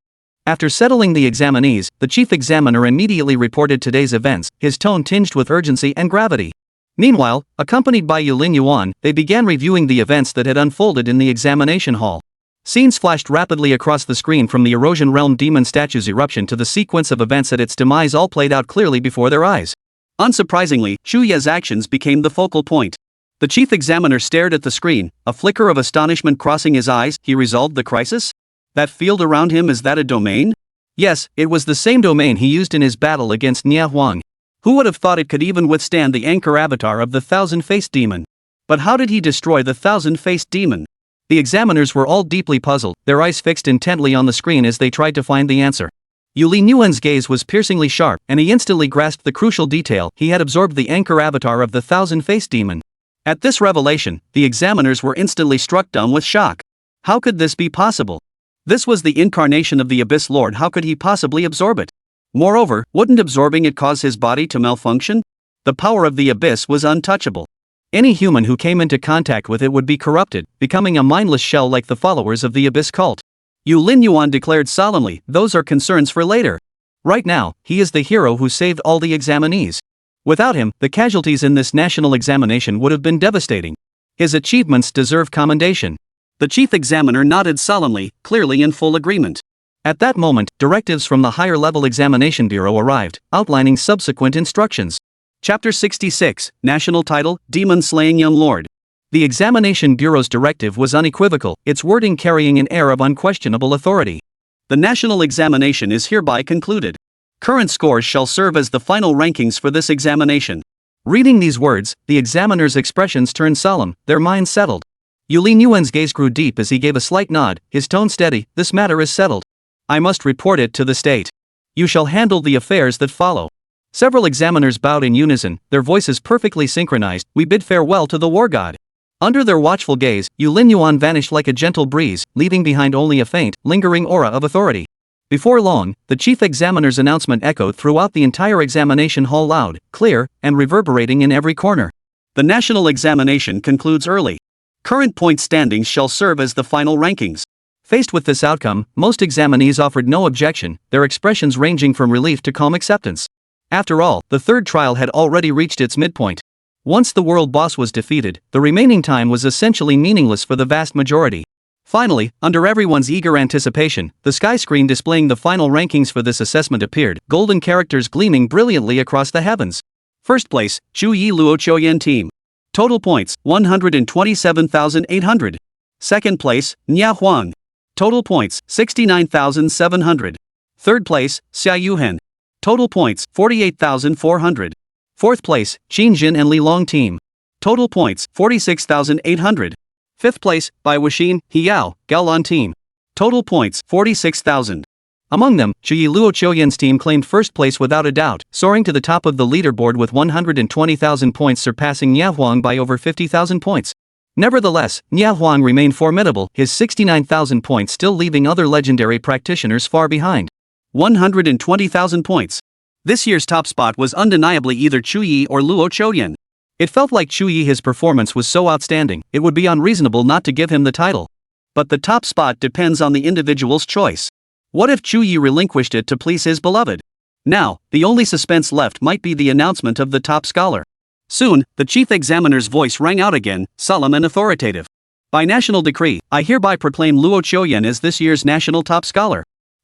After settling the examinees, the chief examiner immediately reported today's events, his tone tinged with urgency and gravity. Meanwhile, accompanied by Yulin Yuan, they began reviewing the events that had unfolded in the examination hall. Scenes flashed rapidly across the screen, from the Erosion Realm demon statue's eruption to the sequence of events at its demise, all played out clearly before their eyes. Unsurprisingly, Chu Ye's actions became the focal point. The chief examiner stared at the screen, a flicker of astonishment crossing his eyes. He resolved the crisis? That field around him, is that a domain? Yes, it was the same domain he used in his battle against Nia Huang. Who would have thought it could even withstand the anchor avatar of the thousand-faced demon? But how did he destroy the thousand-faced demon? The examiners were all deeply puzzled, their eyes fixed intently on the screen as they tried to find the answer. Yulin Yuan's gaze was piercingly sharp, and he instantly grasped the crucial detail. He had absorbed the anchor avatar of the thousand-faced demon. At this revelation, the examiners were instantly struck dumb with shock. How could this be possible? This was the incarnation of the Abyss Lord. How could he possibly absorb it? Moreover, wouldn't absorbing it cause his body to malfunction? The power of the Abyss was untouchable. Any human who came into contact with it would be corrupted, becoming a mindless shell like the followers of the Abyss cult. Yulin Yuan declared solemnly, those are concerns for later. Right now, he is the hero who saved all the examinees. Without him, the casualties in this national examination would have been devastating. His achievements deserve commendation. The chief examiner nodded solemnly, clearly in full agreement. At that moment, directives from the higher-level examination bureau arrived, outlining subsequent instructions. Chapter 66, National Title, Demon-Slaying Young Lord. The examination bureau's directive was unequivocal, its wording carrying an air of unquestionable authority. The national examination is hereby concluded. Current scores shall serve as the final rankings for this examination. Reading these words, the examiner's expressions turned solemn, their minds settled. Yulin Yuan's gaze grew deep as he gave a slight nod, his tone steady. This matter is settled. I must report it to the state. You shall handle the affairs that follow. Several examiners bowed in unison, their voices perfectly synchronized. We bid farewell to the war god. Under their watchful gaze, Yulin Yuan vanished like a gentle breeze, leaving behind only a faint, lingering aura of authority. Before long, the chief examiner's announcement echoed throughout the entire examination hall, loud, clear, and reverberating in every corner. The national examination concludes early. Current point standings shall serve as the final rankings. Faced with this outcome, most examinees offered no objection, their expressions ranging from relief to calm acceptance. After all, the third trial had already reached its midpoint. Once the world boss was defeated, the remaining time was essentially meaningless for the vast majority. Finally, under everyone's eager anticipation, the sky screen displaying the final rankings for this assessment appeared, golden characters gleaming brilliantly across the heavens. First place, Chu Ye Luo Chuyen team. Total points, 127,800. Second place, Nia Huang. Total points, 69,700. Third place, Xia Yuhen. Total points, 48,400. Fourth place, Qin Jin and Li Long team. Total points, 46,800. Fifth place, Bai Wuxin, Hiyao, Gaolan team. Total points, 46,000. Among them, Chu Ye Luo Chuyen's team claimed first place without a doubt, soaring to the top of the leaderboard with 120,000 points, surpassing Nia Huang by over 50,000 points. Nevertheless, Nia Huang remained formidable, his 69,000 points still leaving other legendary practitioners far behind. 120,000 points. This year's top spot was undeniably either Chu Ye or Luo Chuyen. It felt like Chu Ye, his performance was so outstanding, it would be unreasonable not to give him the title. But the top spot depends on the individual's choice. What if Chu Ye relinquished it to please his beloved? Now, the only suspense left might be the announcement of the top scholar. Soon, the chief examiner's voice rang out again, solemn and authoritative. By national decree, I hereby proclaim Luo Chuyen as this year's national top scholar.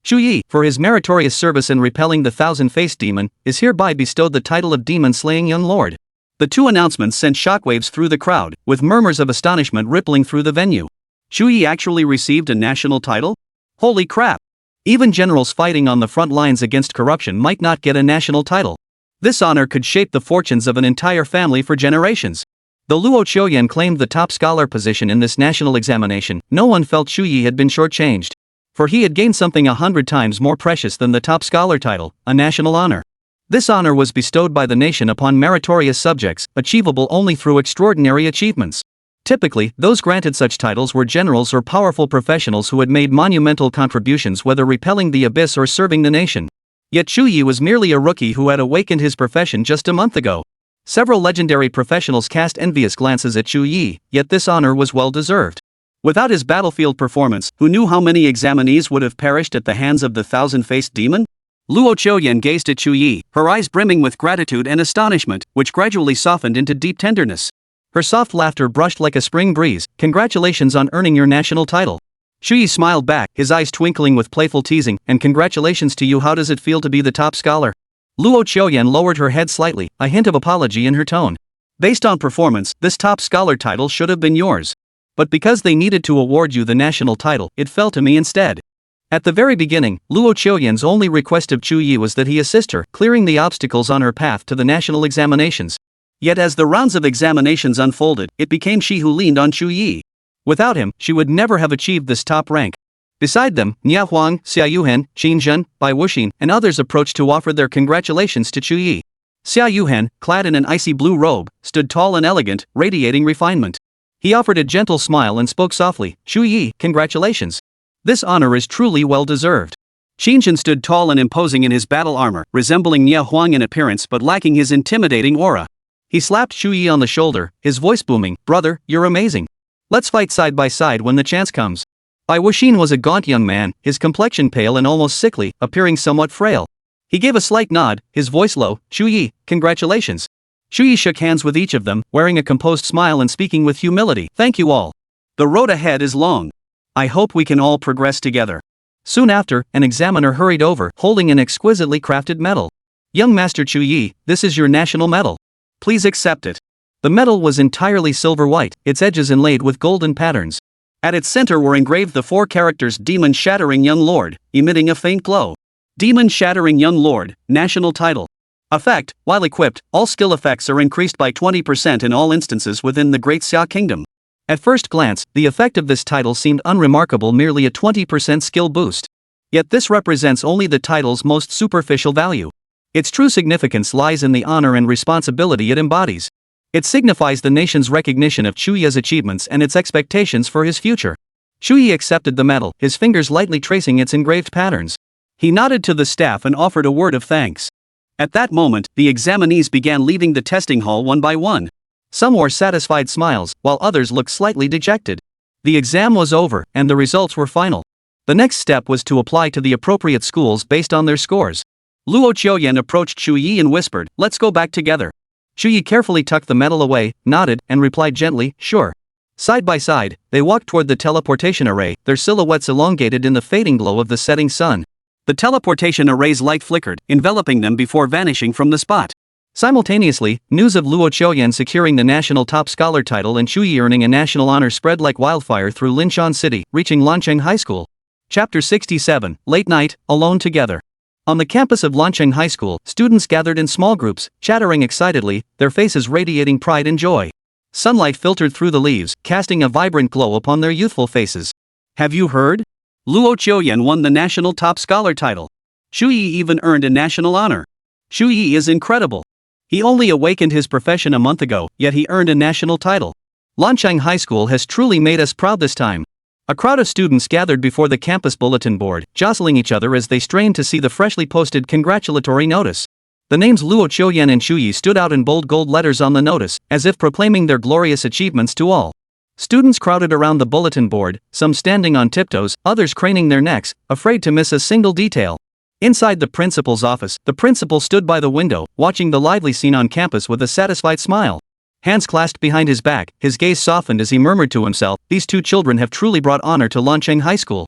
Chu Ye, for his meritorious service in repelling the thousand-faced demon, is hereby bestowed the title of demon-slaying young lord. The two announcements sent shockwaves through the crowd, with murmurs of astonishment rippling through the venue. Chu Ye actually received a national title? Holy crap! Even generals fighting on the front lines against corruption might not get a national title. This honor could shape the fortunes of an entire family for generations. Though Luo Qiuyan claimed the top scholar position in this national examination, no one felt Chu Ye had been shortchanged. For he had gained something 100 times more precious than the top scholar title, a national honor. This honor was bestowed by the nation upon meritorious subjects, achievable only through extraordinary achievements. Typically, those granted such titles were generals or powerful professionals who had made monumental contributions, whether repelling the abyss or serving the nation. Yet Chu Ye was merely a rookie who had awakened his profession just a month ago. Several legendary professionals cast envious glances at Chu Ye, yet this honor was well deserved. Without his battlefield performance, who knew how many examinees would have perished at the hands of the thousand-faced demon? Luo Qiuyan gazed at Chu Ye, her eyes brimming with gratitude and astonishment, which gradually softened into deep tenderness. Her soft laughter brushed like a spring breeze. Congratulations on earning your national title. Chu Ye smiled back, his eyes twinkling with playful teasing. And congratulations to you. How does it feel to be the top scholar? Luo Qiuyan lowered her head slightly, a hint of apology in her tone. Based on performance, this top scholar title should have been yours. But because they needed to award you the national title, it fell to me instead. At the very beginning, Luo Qiuyan's only request of Chu Ye was that he assist her, clearing the obstacles on her path to the national examinations. Yet as the rounds of examinations unfolded, it became she who leaned on Chu Ye. Without him, she would never have achieved this top rank. Beside them, Nia Huang, Xia Yuhan, Qin Zhen, Bai Wuxin, and others approached to offer their congratulations to Chu Ye. Xia Yuhan, clad in an icy blue robe, stood tall and elegant, radiating refinement. He offered a gentle smile and spoke softly, "Chu Ye, congratulations. This honor is truly well deserved." Qin Zhen stood tall and imposing in his battle armor, resembling Nia Huang in appearance but lacking his intimidating aura. He slapped Chu Ye on the shoulder, his voice booming, "Brother, you're amazing. Let's fight side by side when the chance comes." Bai Wuxin was a gaunt young man, his complexion pale and almost sickly, appearing somewhat frail. He gave a slight nod, his voice low, "Chu Ye, congratulations." Chu Ye shook hands with each of them, wearing a composed smile and speaking with humility, "Thank you all. The road ahead is long. I hope we can all progress together." Soon after, an examiner hurried over, holding an exquisitely crafted medal. "Young Master Chu Ye, this is your national medal. Please accept it." The medal was entirely silver white, its edges inlaid with golden patterns. At its center were engraved the 4 characters Demon Shattering Young Lord, emitting a faint glow. Demon Shattering Young Lord, national title. Effect: while equipped, all skill effects are increased by 20% in all instances within the Great Xia Kingdom. At first glance, the effect of this title seemed unremarkable, merely a 20% skill boost. Yet this represents only the title's most superficial value. Its true significance lies in the honor and responsibility it embodies. It signifies the nation's recognition of Chu Ye's achievements and its expectations for his future. Chu Ye accepted the medal, his fingers lightly tracing its engraved patterns. He nodded to the staff and offered a word of thanks. At that moment, the examinees began leaving the testing hall one by one. Some wore satisfied smiles, while others looked slightly dejected. The exam was over, and the results were final. The next step was to apply to the appropriate schools based on their scores. Luo Qiuyan approached Chu Ye and whispered, "Let's go back together." Chu Ye carefully tucked the medal away, nodded, and replied gently, "Sure." Side by side, they walked toward the teleportation array, their silhouettes elongated in the fading glow of the setting sun. The teleportation array's light flickered, enveloping them before vanishing from the spot. Simultaneously, news of Luo Qiuyan securing the national top scholar title and Chu Ye earning a national honor spread like wildfire through Linshan City, reaching Lancheng High School. Chapter 67, Late Night, Alone Together. On the campus of Lancheng High School, students gathered in small groups, chattering excitedly, their faces radiating pride and joy. Sunlight filtered through the leaves, casting a vibrant glow upon their youthful faces. "Have you heard? Luo Qiuyan won the national top scholar title. Chu Ye even earned a national honor. Chu Ye is incredible. He only awakened his profession a month ago, yet he earned a national title. Lancheng High School has truly made us proud this time." A crowd of students gathered before the campus bulletin board, jostling each other as they strained to see the freshly posted congratulatory notice. The names Luo Qiuyan and Chu Ye stood out in bold gold letters on the notice, as if proclaiming their glorious achievements to all. Students crowded around the bulletin board, some standing on tiptoes, others craning their necks, afraid to miss a single detail. Inside the principal's office, the principal stood by the window, watching the lively scene on campus with a satisfied smile. Hands clasped behind his back, his gaze softened as he murmured to himself, "These 2 children have truly brought honor to Lancheng High School."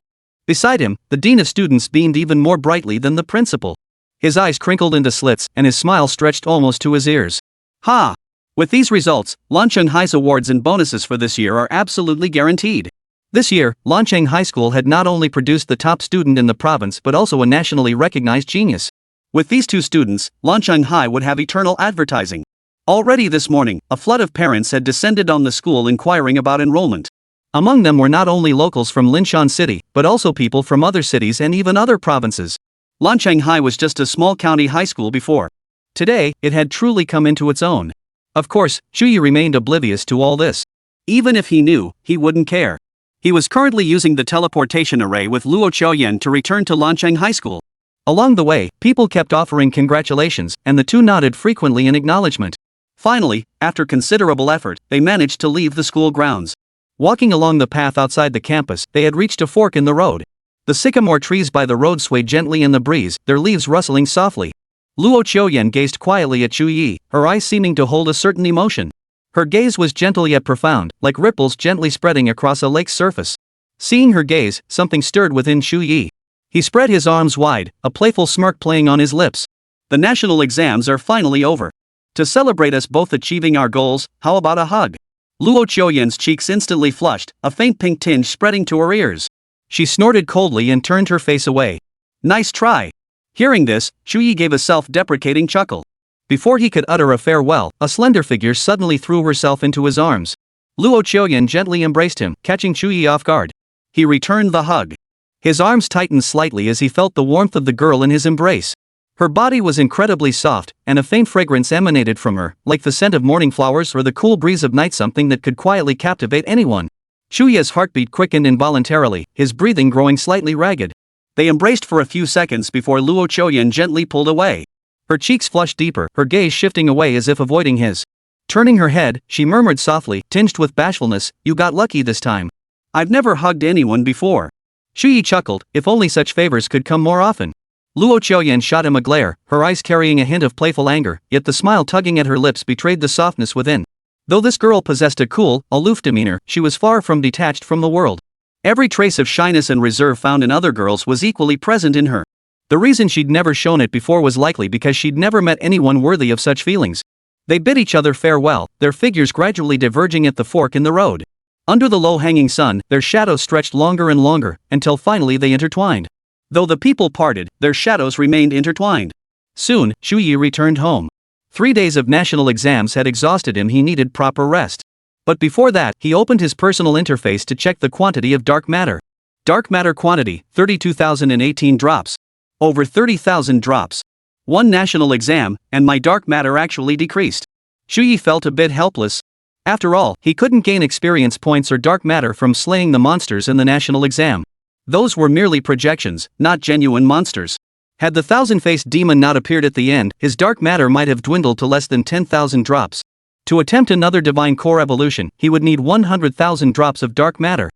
Beside him, the dean of students beamed even more brightly than the principal. His eyes crinkled into slits and his smile stretched almost to his ears. Ha! With these results, Lancheng High's awards and bonuses for this year are absolutely guaranteed. This year, Lancheng High School had not only produced the top student in the province but also a nationally recognized genius. With these two students, Lancheng High would have eternal advertising. Already this morning, a flood of parents had descended on the school inquiring about enrollment. Among them were not only locals from Linshan City, but also people from other cities and even other provinces. Lancheng High was just a small county high school before. Today, it had truly come into its own. Of course, Chu Ye remained oblivious to all this. Even if he knew, he wouldn't care. He was currently using the teleportation array with Luo Qiuyan to return to Lancheng High School. Along the way, people kept offering congratulations, and the two nodded frequently in acknowledgement. Finally, after considerable effort, they managed to leave the school grounds. Walking along the path outside the campus, they had reached a fork in the road. The sycamore trees by the road swayed gently in the breeze, their leaves rustling softly. Luo Qiuyan gazed quietly at Chu Ye, her eyes seeming to hold a certain emotion. Her gaze was gentle yet profound, like ripples gently spreading across a lake's surface. Seeing her gaze, something stirred within Chu Ye. He spread his arms wide, a playful smirk playing on his lips. The national exams are finally over. To celebrate us both achieving our goals, how about a hug? Luo Qiuyan's cheeks instantly flushed, a faint pink tinge spreading to her ears. She snorted coldly and turned her face away. Nice try. Hearing this, Chu Ye gave a self-deprecating chuckle. Before he could utter a farewell, a slender figure suddenly threw herself into his arms. Luo Qiuyan gently embraced him, catching Chu Ye off guard. He returned the hug. His arms tightened slightly as he felt the warmth of the girl in his embrace. Her body was incredibly soft, and a faint fragrance emanated from her, like the scent of morning flowers or the cool breeze of night, something that could quietly captivate anyone. Chu Ye's heartbeat quickened involuntarily, his breathing growing slightly ragged. They embraced for a few seconds before Luo Qiuyan gently pulled away. Her cheeks flushed deeper, her gaze shifting away as if avoiding his. Turning her head, she murmured softly, tinged with bashfulness, "You got lucky this time. I've never hugged anyone before." Chu Ye chuckled, if only such favors could come more often. Luo Qiuyan shot him a glare, her eyes carrying a hint of playful anger, yet the smile tugging at her lips betrayed the softness within. Though this girl possessed a cool, aloof demeanor, she was far from detached from the world. Every trace of shyness and reserve found in other girls was equally present in her. The reason she'd never shown it before was likely because she'd never met anyone worthy of such feelings. They bid each other farewell, their figures gradually diverging at the fork in the road. Under the low-hanging sun, their shadows stretched longer and longer, until finally they intertwined. Though the people parted, their shadows remained intertwined. Soon, Chu Ye returned home. 3 days of national exams had exhausted him, he needed proper rest. But before that, he opened his personal interface to check the quantity of dark matter. Dark matter quantity, 32,018 drops. Over 30,000 drops. One national exam, and my dark matter actually decreased. Chu Ye felt a bit helpless. After all, he couldn't gain experience points or dark matter from slaying the monsters in the national exam. Those were merely projections, not genuine monsters. Had the thousand-faced demon not appeared at the end, his dark matter might have dwindled to less than 10,000 drops. To attempt another divine core evolution, he would need 100,000 drops of dark matter.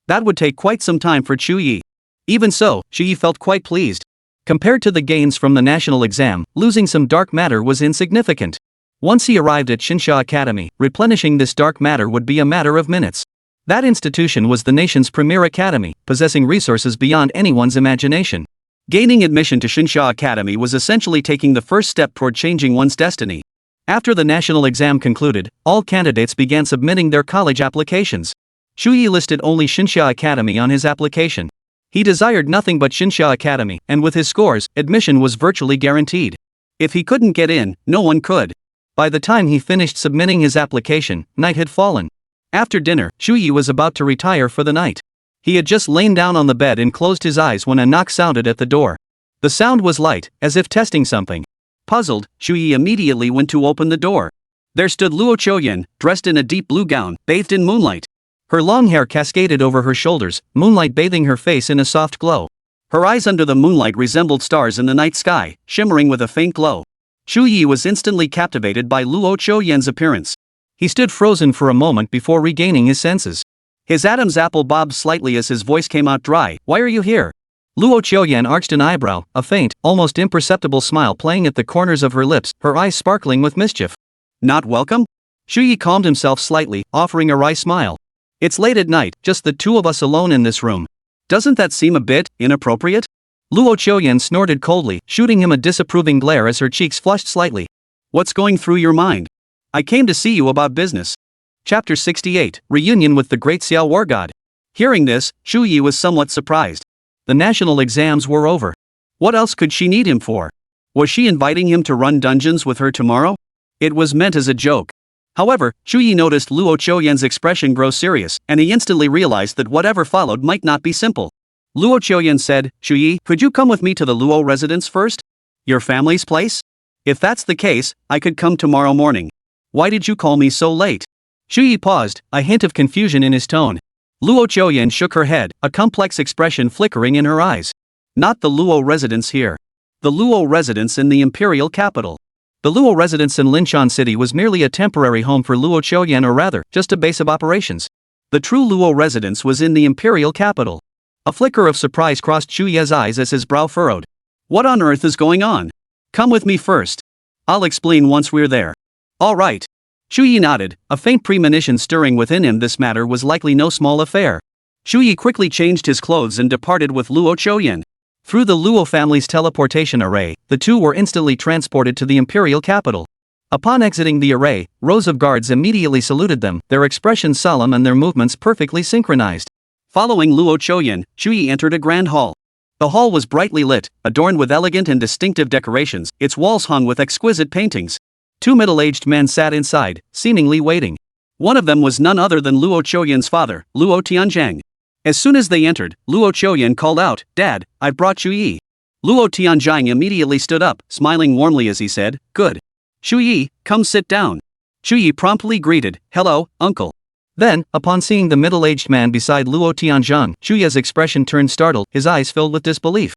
That would take quite some time for Chu Ye. Even so, Chu Ye felt quite pleased. Compared to the gains from the national exam, losing some dark matter was insignificant. Once he arrived at Xinsha Academy, replenishing this dark matter would be a matter of minutes. That institution was the nation's premier academy, possessing resources beyond anyone's imagination. Gaining admission to Xinsha Academy was essentially taking the first step toward changing one's destiny. After the national exam concluded, all candidates began submitting their college applications. Chu Ye listed only Xinsha Academy on his application. He desired nothing but Xinsha Academy, and with his scores, admission was virtually guaranteed. If he couldn't get in, no one could. By the time he finished submitting his application, night had fallen. After dinner, Chu Ye was about to retire for the night. He had just lain down on the bed and closed his eyes when a knock sounded at the door. The sound was light, as if testing something. Puzzled, Chu Ye immediately went to open the door. There stood Luo Qiuyan, dressed in a deep blue gown, bathed in moonlight. Her long hair cascaded over her shoulders, moonlight bathing her face in a soft glow. Her eyes under the moonlight resembled stars in the night sky, shimmering with a faint glow. Chu Ye was instantly captivated by Luo Qiuyan's appearance. He stood frozen for a moment before regaining his senses. His Adam's apple bobbed slightly as his voice came out dry. "Why are you here?" Luo Qiuyan arched an eyebrow, a faint, almost imperceptible smile playing at the corners of her lips, her eyes sparkling with mischief. "Not welcome?" Chu Ye calmed himself slightly, offering a wry smile. "It's late at night, just the two of us alone in this room. Doesn't that seem a bit inappropriate? Luo Qiuyan snorted coldly, shooting him a disapproving glare as her cheeks flushed slightly. What's going through your mind? I came to see you about business. Chapter 68, Reunion with the Great Xiao War God. Hearing this, Chu Ye was somewhat surprised. The national exams were over. What else could she need him for? Was she inviting him to run dungeons with her tomorrow? It was meant as a joke. However, Chu Ye noticed Luo Qiuyan's expression grow serious, and he instantly realized that whatever followed might not be simple. Luo Qiuyan said, Chu Ye, could you come with me to the Luo residence first? Your family's place? If that's the case, I could come tomorrow morning. Why did you call me so late? Chu Ye paused, a hint of confusion in his tone. Luo Qiuyan shook her head, a complex expression flickering in her eyes. Not the Luo residence here. The Luo residence in the imperial capital. The Luo residence in Linshan City was merely a temporary home for Luo Qiuyan, or rather, just a base of operations. The true Luo residence was in the imperial capital. A flicker of surprise crossed Chu Ye's eyes as his brow furrowed. What on earth is going on? Come with me first. I'll explain once we're there. All right. Chu Ye nodded, a faint premonition stirring within him. This matter was likely no small affair. Chu Ye quickly changed his clothes and departed with Luo Qiuyan. Through the Luo family's teleportation array, the two were instantly transported to the imperial capital. Upon exiting the array, rows of guards immediately saluted them, their expressions solemn and their movements perfectly synchronized. Following Luo Qiuyan, Chu Ye entered a grand hall. The hall was brightly lit, adorned with elegant and distinctive decorations, its walls hung with exquisite paintings. Two middle-aged men sat inside, seemingly waiting. One of them was none other than Luo Qiuyan's father, Luo Tianzhang. As soon as they entered, Luo Qiuyan called out, Dad, I've brought Chu Ye. Luo Tianzhang immediately stood up, smiling warmly as he said, Good. Chu Ye, come sit down. Chu Ye promptly greeted, Hello, uncle. Then, upon seeing the middle-aged man beside Luo Tianzhang, Chu Ye's expression turned startled, his eyes filled with disbelief.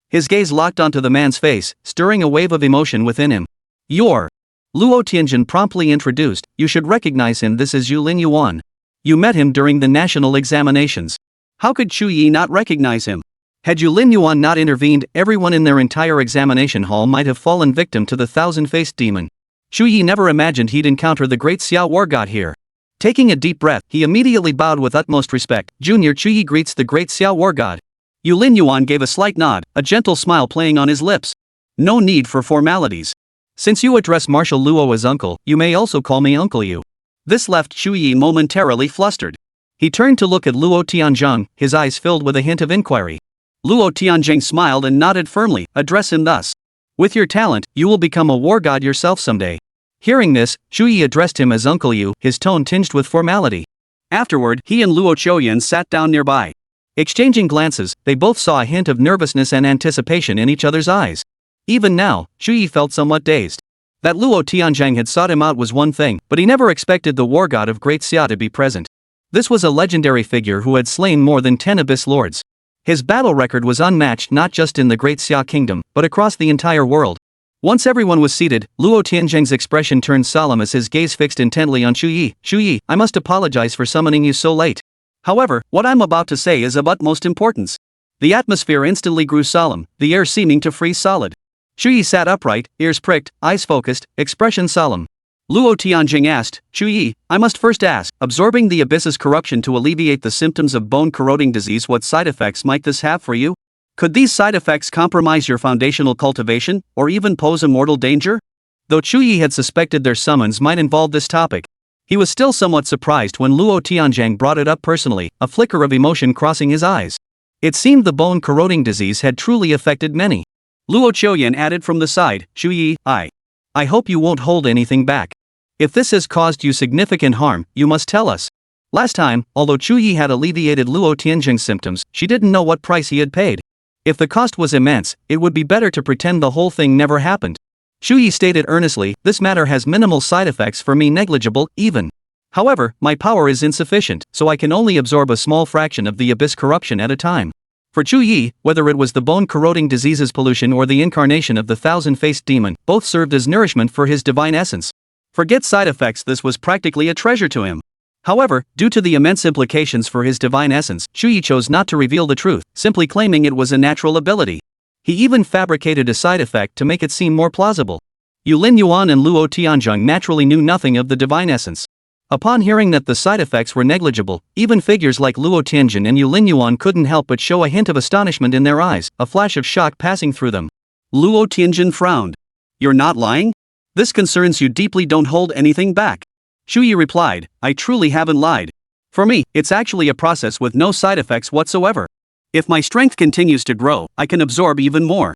His gaze locked onto the man's face, stirring a wave of emotion within him. You're... Luo Tianzhang promptly introduced, you should recognize him, this is Yulin Yuan. You met him during the national examinations. How could Chu Ye not recognize him? Had Yulin Yuan not intervened, everyone in their entire examination hall might have fallen victim to the thousand-faced demon. Chu Ye never imagined he'd encounter the great Xiao War God here. Taking a deep breath, he immediately bowed with utmost respect. Junior Chu Ye greets the great Xiao War God. Yulin Yuan gave a slight nod, a gentle smile playing on his lips. No need for formalities. Since you address Marshal Luo as uncle, you may also call me Uncle Yu. This left Chu Ye momentarily flustered. He turned to look at Luo Tianzhang, his eyes filled with a hint of inquiry. Luo Tianzhang smiled and nodded firmly, address him thus. With your talent, you will become a war god yourself someday. Hearing this, Chu Ye addressed him as Uncle Yu, his tone tinged with formality. Afterward, he and Luo Qiuyan sat down nearby. Exchanging glances, they both saw a hint of nervousness and anticipation in each other's eyes. Even now, Chu Ye felt somewhat dazed. That Luo Tianzhang had sought him out was one thing, but he never expected the war god of Great Xia to be present. This was a legendary figure who had slain more than 10 abyss lords. His battle record was unmatched not just in the Great Xia kingdom, but across the entire world. Once everyone was seated, Luo Tianzhang's expression turned solemn as his gaze fixed intently on Chu Ye. Chu Ye, I must apologize for summoning you so late. However, what I'm about to say is of utmost importance. The atmosphere instantly grew solemn, the air seeming to freeze solid. Chu Ye sat upright, ears pricked, eyes focused, expression solemn. Luo Tianzhang asked, Chu Ye, I must first ask, absorbing the abyss's corruption to alleviate the symptoms of bone-corroding disease, what side effects might this have for you? Could these side effects compromise your foundational cultivation, or even pose a mortal danger? Though Chu Ye had suspected their summons might involve this topic, he was still somewhat surprised when Luo Tianzhang brought it up personally, a flicker of emotion crossing his eyes. It seemed the bone-corroding disease had truly affected many. Luo Qiuyan added from the side, Chu Ye, I hope you won't hold anything back. If this has caused you significant harm, you must tell us. Last time, although Chu Ye had alleviated Luo Tianzhang's symptoms, she didn't know what price he had paid. If the cost was immense, it would be better to pretend the whole thing never happened. Chu Ye stated earnestly, this matter has minimal side effects for me, negligible, even. However, my power is insufficient, so I can only absorb a small fraction of the abyss corruption at a time. For Chu Ye, whether it was the bone-corroding disease's pollution or the incarnation of the thousand-faced demon, both served as nourishment for his divine essence. Forget side effects, this was practically a treasure to him. However, due to the immense implications for his divine essence, Chu Ye chose not to reveal the truth, simply claiming it was a natural ability. He even fabricated a side effect to make it seem more plausible. Yulin Yuan and Luo Tianzhang naturally knew nothing of the divine essence. Upon hearing that the side effects were negligible, even figures like Luo Tianjin and Yu Linyuan couldn't help but show a hint of astonishment in their eyes, a flash of shock passing through them. Luo Tianjin frowned. "You're not lying? This concerns you deeply, don't hold anything back." Chu Ye replied, "I truly haven't lied. For me, it's actually a process with no side effects whatsoever. If my strength continues to grow, I can absorb even more."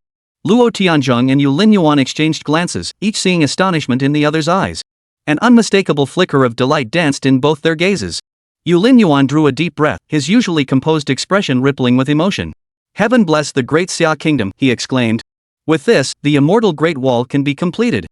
Luo Tianzhong and Yu Linyuan exchanged glances, each seeing astonishment in the other's eyes. An unmistakable flicker of delight danced in both their gazes. Yu Linyuan drew a deep breath, his usually composed expression rippling with emotion. "Heaven bless the great Xia kingdom," he exclaimed. "With this, the immortal Great Wall can be completed."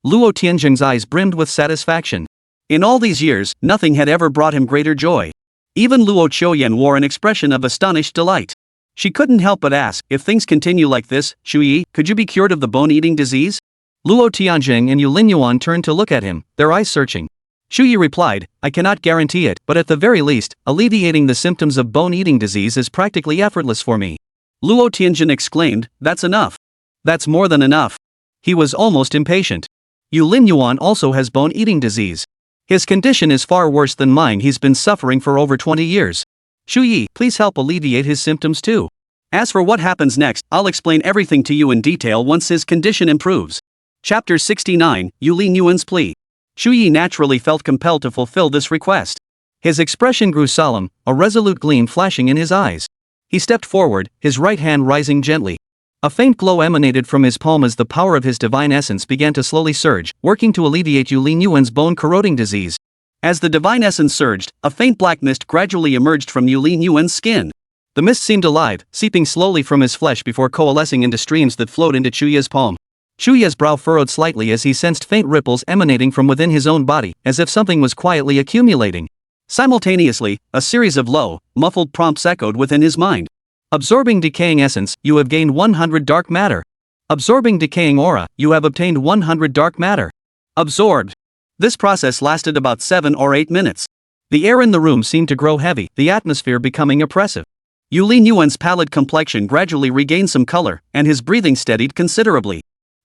Luo Tianzheng's eyes brimmed with satisfaction. In all these years, nothing had ever brought him greater joy. Even Luo Qiuyan wore an expression of astonished delight. She couldn't help but ask, "If things continue like this, Chu Ye, could you be cured of the bone-eating disease?" Luo Tianjing and Yu Linyuan turned to look at him, their eyes searching. Chu Ye replied, "I cannot guarantee it, but at the very least, alleviating the symptoms of bone-eating disease is practically effortless for me." Luo Tianjin exclaimed, "That's enough. That's more than enough." He was almost impatient. Yu Linyuan also has bone-eating disease. His condition is far worse than mine. He's been suffering for over 20 years. Chu Ye, please help alleviate his symptoms too. As for what happens next, I'll explain everything to you in detail once his condition improves. Chapter 69, Yu Linyuan's plea. Chu Ye naturally felt compelled to fulfill this request. His expression grew solemn, a resolute gleam flashing in his eyes. He stepped forward, his right hand rising gently. A faint glow emanated from his palm as the power of his divine essence began to slowly surge, working to alleviate Yu Linyuan's bone-corroding disease. As the divine essence surged, a faint black mist gradually emerged from Yu Linyuan's skin. The mist seemed alive, seeping slowly from his flesh before coalescing into streams that flowed into Chu Ye's palm. Chu Ye's brow furrowed slightly as he sensed faint ripples emanating from within his own body, as if something was quietly accumulating. Simultaneously, a series of low, muffled prompts echoed within his mind. Absorbing decaying essence, you have gained 100 dark matter. Absorbing decaying aura, you have obtained 100 dark matter. Absorbed. This process lasted about 7 or 8 minutes. The air in the room seemed to grow heavy, the atmosphere becoming oppressive. Yu Linyuan's pallid complexion gradually regained some color, and his breathing steadied considerably.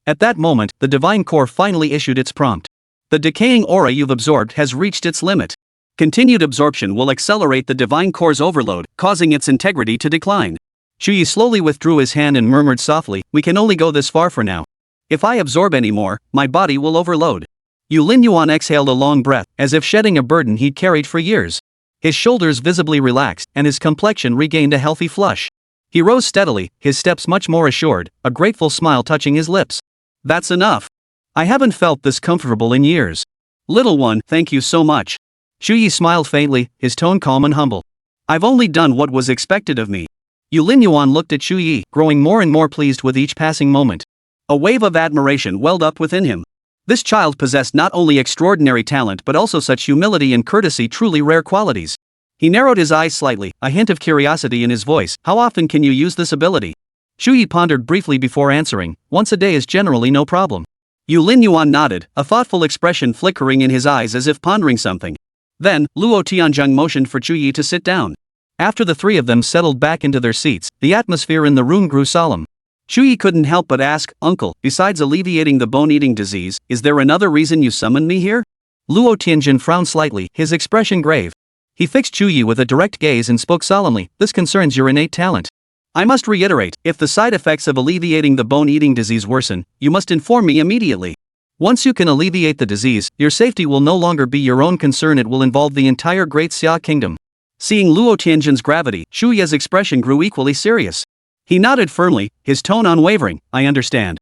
At that moment, the divine core finally issued its prompt. The decaying aura you've absorbed has reached its limit. Continued absorption will accelerate the divine core's overload, causing its integrity to decline. Chu Ye slowly withdrew his hand and murmured softly, "We can only go this far for now. If I absorb any more, my body will overload." Yu Linyuan exhaled a long breath, as if shedding a burden he'd carried for years. His shoulders visibly relaxed, and his complexion regained a healthy flush. He rose steadily, his steps much more assured, a grateful smile touching his lips. "That's enough. I haven't felt this comfortable in years. Little one, thank you so much." Chu Ye smiled faintly, his tone calm and humble. "I've only done what was expected of me." Yu Linyuan looked at Chu Ye, growing more and more pleased with each passing moment. A wave of admiration welled up within him. This child possessed not only extraordinary talent but also such humility and courtesy, truly rare qualities. He narrowed his eyes slightly, a hint of curiosity in his voice. "How often can you use this ability?" Chu Ye pondered briefly before answering, "Once a day is generally no problem." Yu Linyuan nodded, a thoughtful expression flickering in his eyes as if pondering something. Then, Luo Tianzheng motioned for Chu Ye to sit down. After the three of them settled back into their seats, the atmosphere in the room grew solemn. Chu Ye couldn't help but ask, "Uncle, besides alleviating the bone-eating disease, is there another reason you summoned me here?" Luo Tianjin frowned slightly, his expression grave. He fixed Chu Ye with a direct gaze and spoke solemnly, "This concerns your innate talent. I must reiterate, if the side effects of alleviating the bone-eating disease worsen, you must inform me immediately. Once you can alleviate the disease, your safety will no longer be your own concern, it will involve the entire Great Xia Kingdom." Seeing Luo Tianjin's gravity, Chu Ye's expression grew equally serious. He nodded firmly, his tone unwavering, "I understand."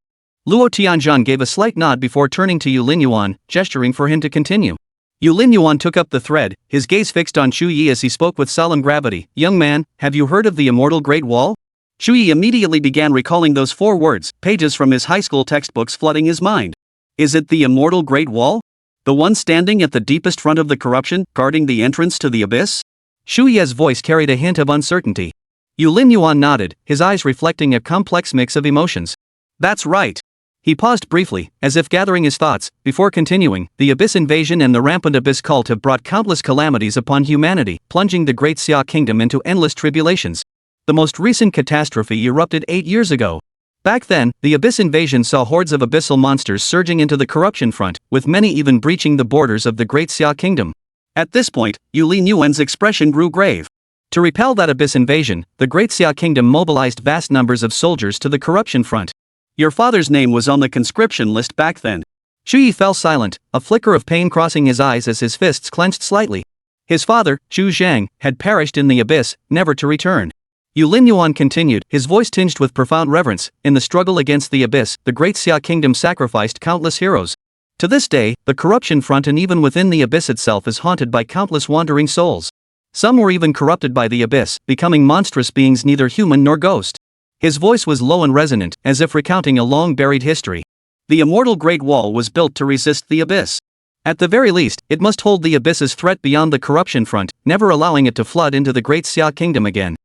Luo Tianzhang gave a slight nod before turning to Yu Linyuan, gesturing for him to continue. Yu Linyuan took up the thread, his gaze fixed on Chu Ye as he spoke with solemn gravity, "Young man, have you heard of the immortal Great Wall?" Chu Ye immediately began recalling those 4 words, pages from his high school textbooks flooding his mind. Is it the immortal Great Wall? The one standing at the deepest front of the corruption, guarding the entrance to the abyss? Chu Ye's voice carried a hint of uncertainty. Yu Linyuan nodded, his eyes reflecting a complex mix of emotions. "That's right." He paused briefly, as if gathering his thoughts, before continuing, "The Abyss invasion and the rampant Abyss cult have brought countless calamities upon humanity, plunging the Great Xia Kingdom into endless tribulations. The most recent catastrophe erupted 8 years ago. Back then, the Abyss invasion saw hordes of abyssal monsters surging into the corruption front, with many even breaching the borders of the Great Xia Kingdom. At this point, Yu Li Yuan's expression grew grave. To repel that abyss invasion, the Great Xia Kingdom mobilized vast numbers of soldiers to the corruption front. Your father's name was on the conscription list back then. Chu Ye fell silent, a flicker of pain crossing his eyes as his fists clenched slightly. His father, Chu Zhang, had perished in the abyss, never to return. Yu Lin Yuan continued, his voice tinged with profound reverence. In the struggle against the abyss, the Great Xia Kingdom sacrificed countless heroes. To this day, the corruption front and even within the abyss itself is haunted by countless wandering souls. Some were even corrupted by the abyss, becoming monstrous beings neither human nor ghost. His voice was low and resonant, as if recounting a long-buried history. The immortal Great Wall was built to resist the abyss. At the very least, it must hold the abyss's threat beyond the corruption front, never allowing it to flood into the Great Xia Kingdom again.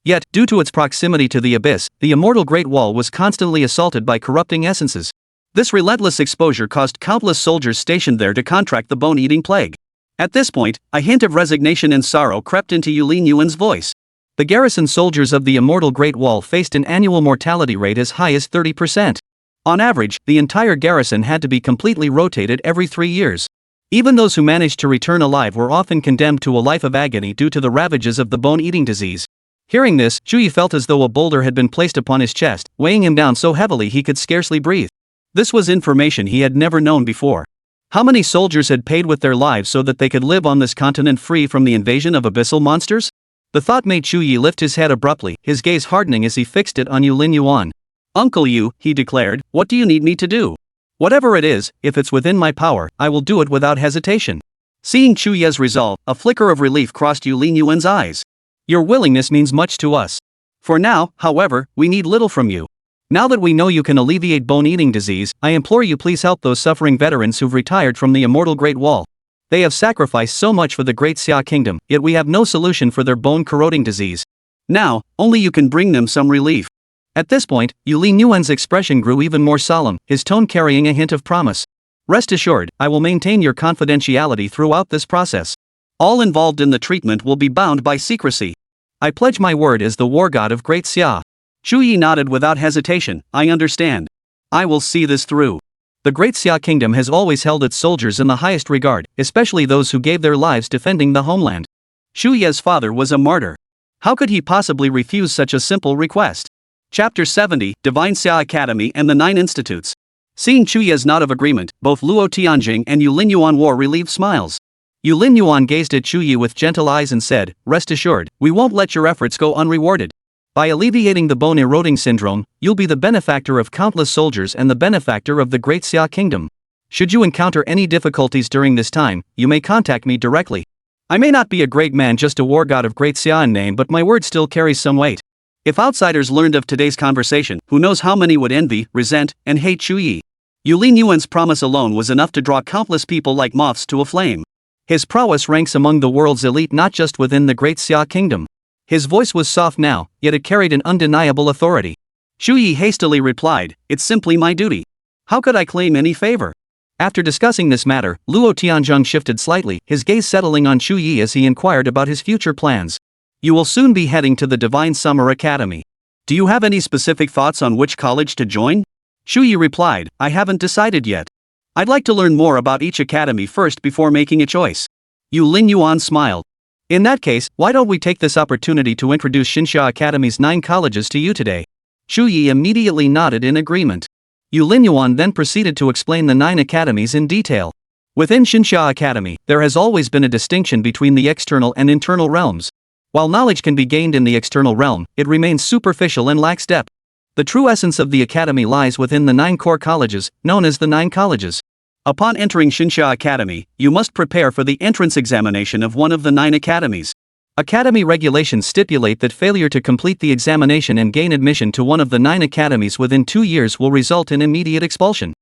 Yet, due to its proximity to the abyss, the immortal Great Wall was constantly assaulted by corrupting essences. This relentless exposure caused countless soldiers stationed there to contract the bone-eating plague. At this point, a hint of resignation and sorrow crept into Yu Li Yuan's voice. The garrison soldiers of the immortal Great Wall faced an annual mortality rate as high as 30%. On average, the entire garrison had to be completely rotated every 3 years. Even those who managed to return alive were often condemned to a life of agony due to the ravages of the bone-eating disease. Hearing this, Chu Ye felt as though a boulder had been placed upon his chest, weighing him down so heavily he could scarcely breathe. This was information he had never known before. How many soldiers had paid with their lives so that they could live on this continent free from the invasion of abyssal monsters? The thought made Chu Ye lift his head abruptly, his gaze hardening as he fixed it on Yu Lin Yuan. Uncle Yu, he declared, what do you need me to do? Whatever it is, if it's within my power, I will do it without hesitation. Seeing Chu Ye's resolve, a flicker of relief crossed Yu Lin Yuan's eyes. Your willingness means much to us. For now, however, we need little from you. Now that we know you can alleviate bone-eating disease, I implore you please help those suffering veterans who've retired from the immortal Great Wall. They have sacrificed so much for the Great Xia Kingdom, yet we have no solution for their bone-corroding disease. Now, only you can bring them some relief. At this point, Yu Li Yuan's expression grew even more solemn, his tone carrying a hint of promise. Rest assured, I will maintain your confidentiality throughout this process. All involved in the treatment will be bound by secrecy. I pledge my word as the war god of Great Xia. Chu Ye nodded without hesitation, I understand. I will see this through. The Great Xia Kingdom has always held its soldiers in the highest regard, especially those who gave their lives defending the homeland. Chu Ye's father was a martyr. How could he possibly refuse such a simple request? Chapter 70, Divine Xia Academy and the 9 Institutes. Seeing Chu Ye's nod of agreement, both Luo Tianjing and Yu Lin Yuan wore relieved smiles. Yu Lin Yuan gazed at Chu Ye with gentle eyes and said, rest assured, we won't let your efforts go unrewarded. By alleviating the bone-eroding syndrome, you'll be the benefactor of countless soldiers and the benefactor of the Great Xia Kingdom. Should you encounter any difficulties during this time, you may contact me directly. I may not be a great man, just a war god of Great Xia in name, but my word still carries some weight. If outsiders learned of today's conversation, who knows how many would envy, resent, and hate Chu Ye. Yu Lin Yuan's promise alone was enough to draw countless people like moths to a flame. His prowess ranks among the world's elite, not just within the Great Xia Kingdom. His voice was soft now, yet it carried an undeniable authority. Chu Ye hastily replied, it's simply my duty. How could I claim any favor? After discussing this matter, Luo Tianzheng shifted slightly, his gaze settling on Chu Ye as he inquired about his future plans. You will soon be heading to the Divine Summer Academy. Do you have any specific thoughts on which college to join? Chu Ye replied, I haven't decided yet. I'd like to learn more about each academy first before making a choice. Yu Lin Yuan smiled. In that case, why don't we take this opportunity to introduce Xinxia Academy's 9 colleges to you today? Chu Ye immediately nodded in agreement. Yu Lin Yuan then proceeded to explain the 9 academies in detail. Within Xinxia Academy, there has always been a distinction between the external and internal realms. While knowledge can be gained in the external realm, it remains superficial and lacks depth. The true essence of the academy lies within the 9 core colleges, known as the 9 colleges. Upon entering Xinxia Academy, you must prepare for the entrance examination of one of the 9 academies. Academy regulations stipulate that failure to complete the examination and gain admission to one of the 9 academies within 2 years will result in immediate expulsion.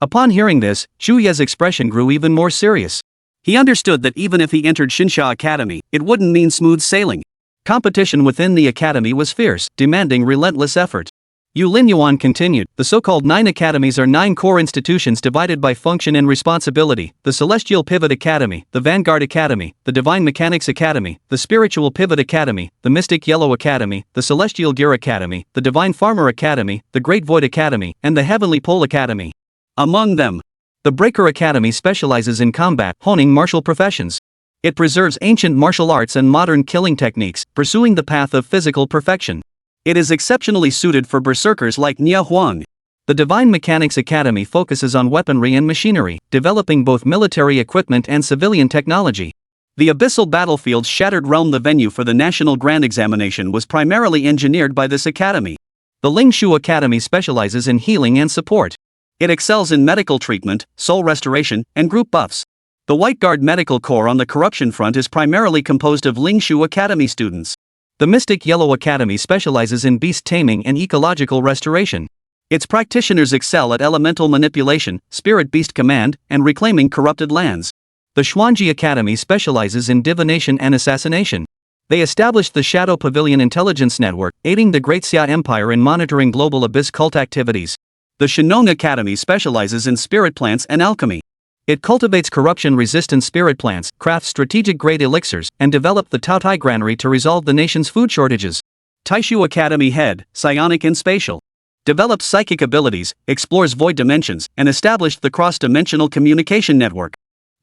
Upon hearing this, Chu Ye's expression grew even more serious. He understood that even if he entered Xinxia Academy, it wouldn't mean smooth sailing. Competition within the academy was fierce, demanding relentless effort. Yu Lin Yuan continued, the so-called 9 academies are 9 core institutions divided by function and responsibility: the Celestial Pivot Academy, the Vanguard Academy, the Divine Mechanics Academy, the Spiritual Pivot Academy, the Mystic Yellow Academy, the Celestial Gear Academy, the Divine Farmer Academy, the Great Void Academy, and the Heavenly Pole Academy. Among them, the Breaker Academy specializes in combat, honing martial professions. It preserves ancient martial arts and modern killing techniques, pursuing the path of physical perfection. It is exceptionally suited for berserkers like Nya Huang. The Divine Mechanics Academy focuses on weaponry and machinery, developing both military equipment and civilian technology. The abyssal battlefield's shattered realm, the venue for the National Grand Examination, was primarily engineered by this academy. The Lingshu Academy specializes in healing and support. It excels in medical treatment, soul restoration, and group buffs. The White Guard Medical Corps on the corruption front is primarily composed of Lingshu Academy students. The Mystic Yellow Academy specializes in beast taming and ecological restoration. Its practitioners excel at elemental manipulation, spirit beast command, and reclaiming corrupted lands. The Xuanji Academy specializes in divination and assassination. They established the Shadow Pavilion Intelligence Network, aiding the Great Xia Empire in monitoring global abyss cult activities. The Shenong Academy specializes in spirit plants and alchemy. It cultivates corruption-resistant spirit plants, crafts strategic-grade elixirs, and developed the Taotai Granary to resolve the nation's food shortages. Taishu Academy Head, psionic and spatial. Develops psychic abilities, explores void dimensions, and established the cross-dimensional communication network.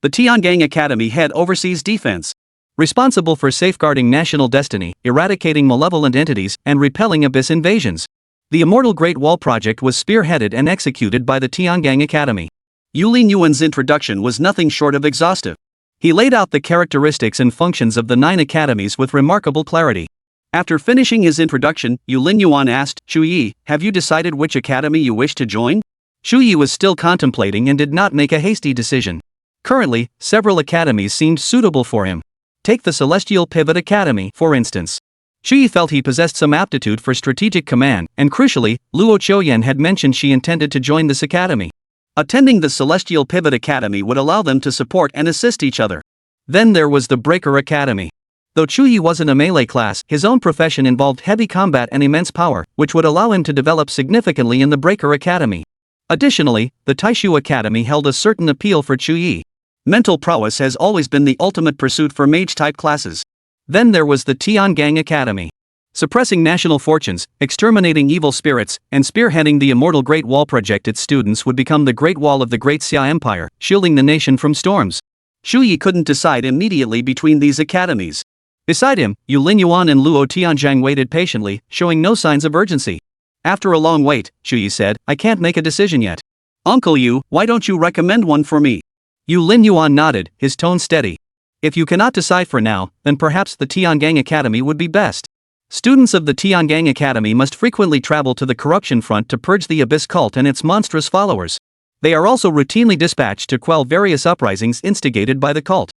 The Tiangang Academy Head oversees defense. Responsible for safeguarding national destiny, eradicating malevolent entities, and repelling abyss invasions. The Immortal Great Wall project was spearheaded and executed by the Tiangang Academy. Yulin Yuan's introduction was nothing short of exhaustive. He laid out the characteristics and functions of the 9 academies with remarkable clarity. After finishing his introduction, Yulin Yuan asked, "Chu Ye, have you decided which academy you wish to join?" Chu Ye was still contemplating and did not make a hasty decision. Currently, several academies seemed suitable for him. Take the Celestial Pivot Academy, for instance. Chu Ye felt he possessed some aptitude for strategic command, and crucially, Luo Qiuyan had mentioned she intended to join this academy. Attending the Celestial Pivot Academy would allow them to support and assist each other. Then there was the Breaker Academy. Though Chu Ye wasn't a melee class, his own profession involved heavy combat and immense power, which would allow him to develop significantly in the Breaker Academy. Additionally, the Taishu Academy held a certain appeal for Chu Ye. Mental prowess has always been the ultimate pursuit for mage-type classes. Then there was the Tiangang Academy. Suppressing national fortunes, exterminating evil spirits, and spearheading the Immortal Great Wall project, its students would become the Great Wall of the Great Xia Empire, shielding the nation from storms. Chu Ye couldn't decide immediately between these academies. Beside him, Yulin Yuan and Luo Tianzhang waited patiently, showing no signs of urgency. After a long wait, Chu Ye said, "I can't make a decision yet." "Uncle Yu, why don't you recommend one for me?" Yulin Yuan nodded, his tone steady. "If you cannot decide for now, then perhaps the Tiangang Academy would be best. Students of the Tiangang Academy must frequently travel to the corruption front to purge the Abyss cult and its monstrous followers. They are also routinely dispatched to quell various uprisings instigated by the cult.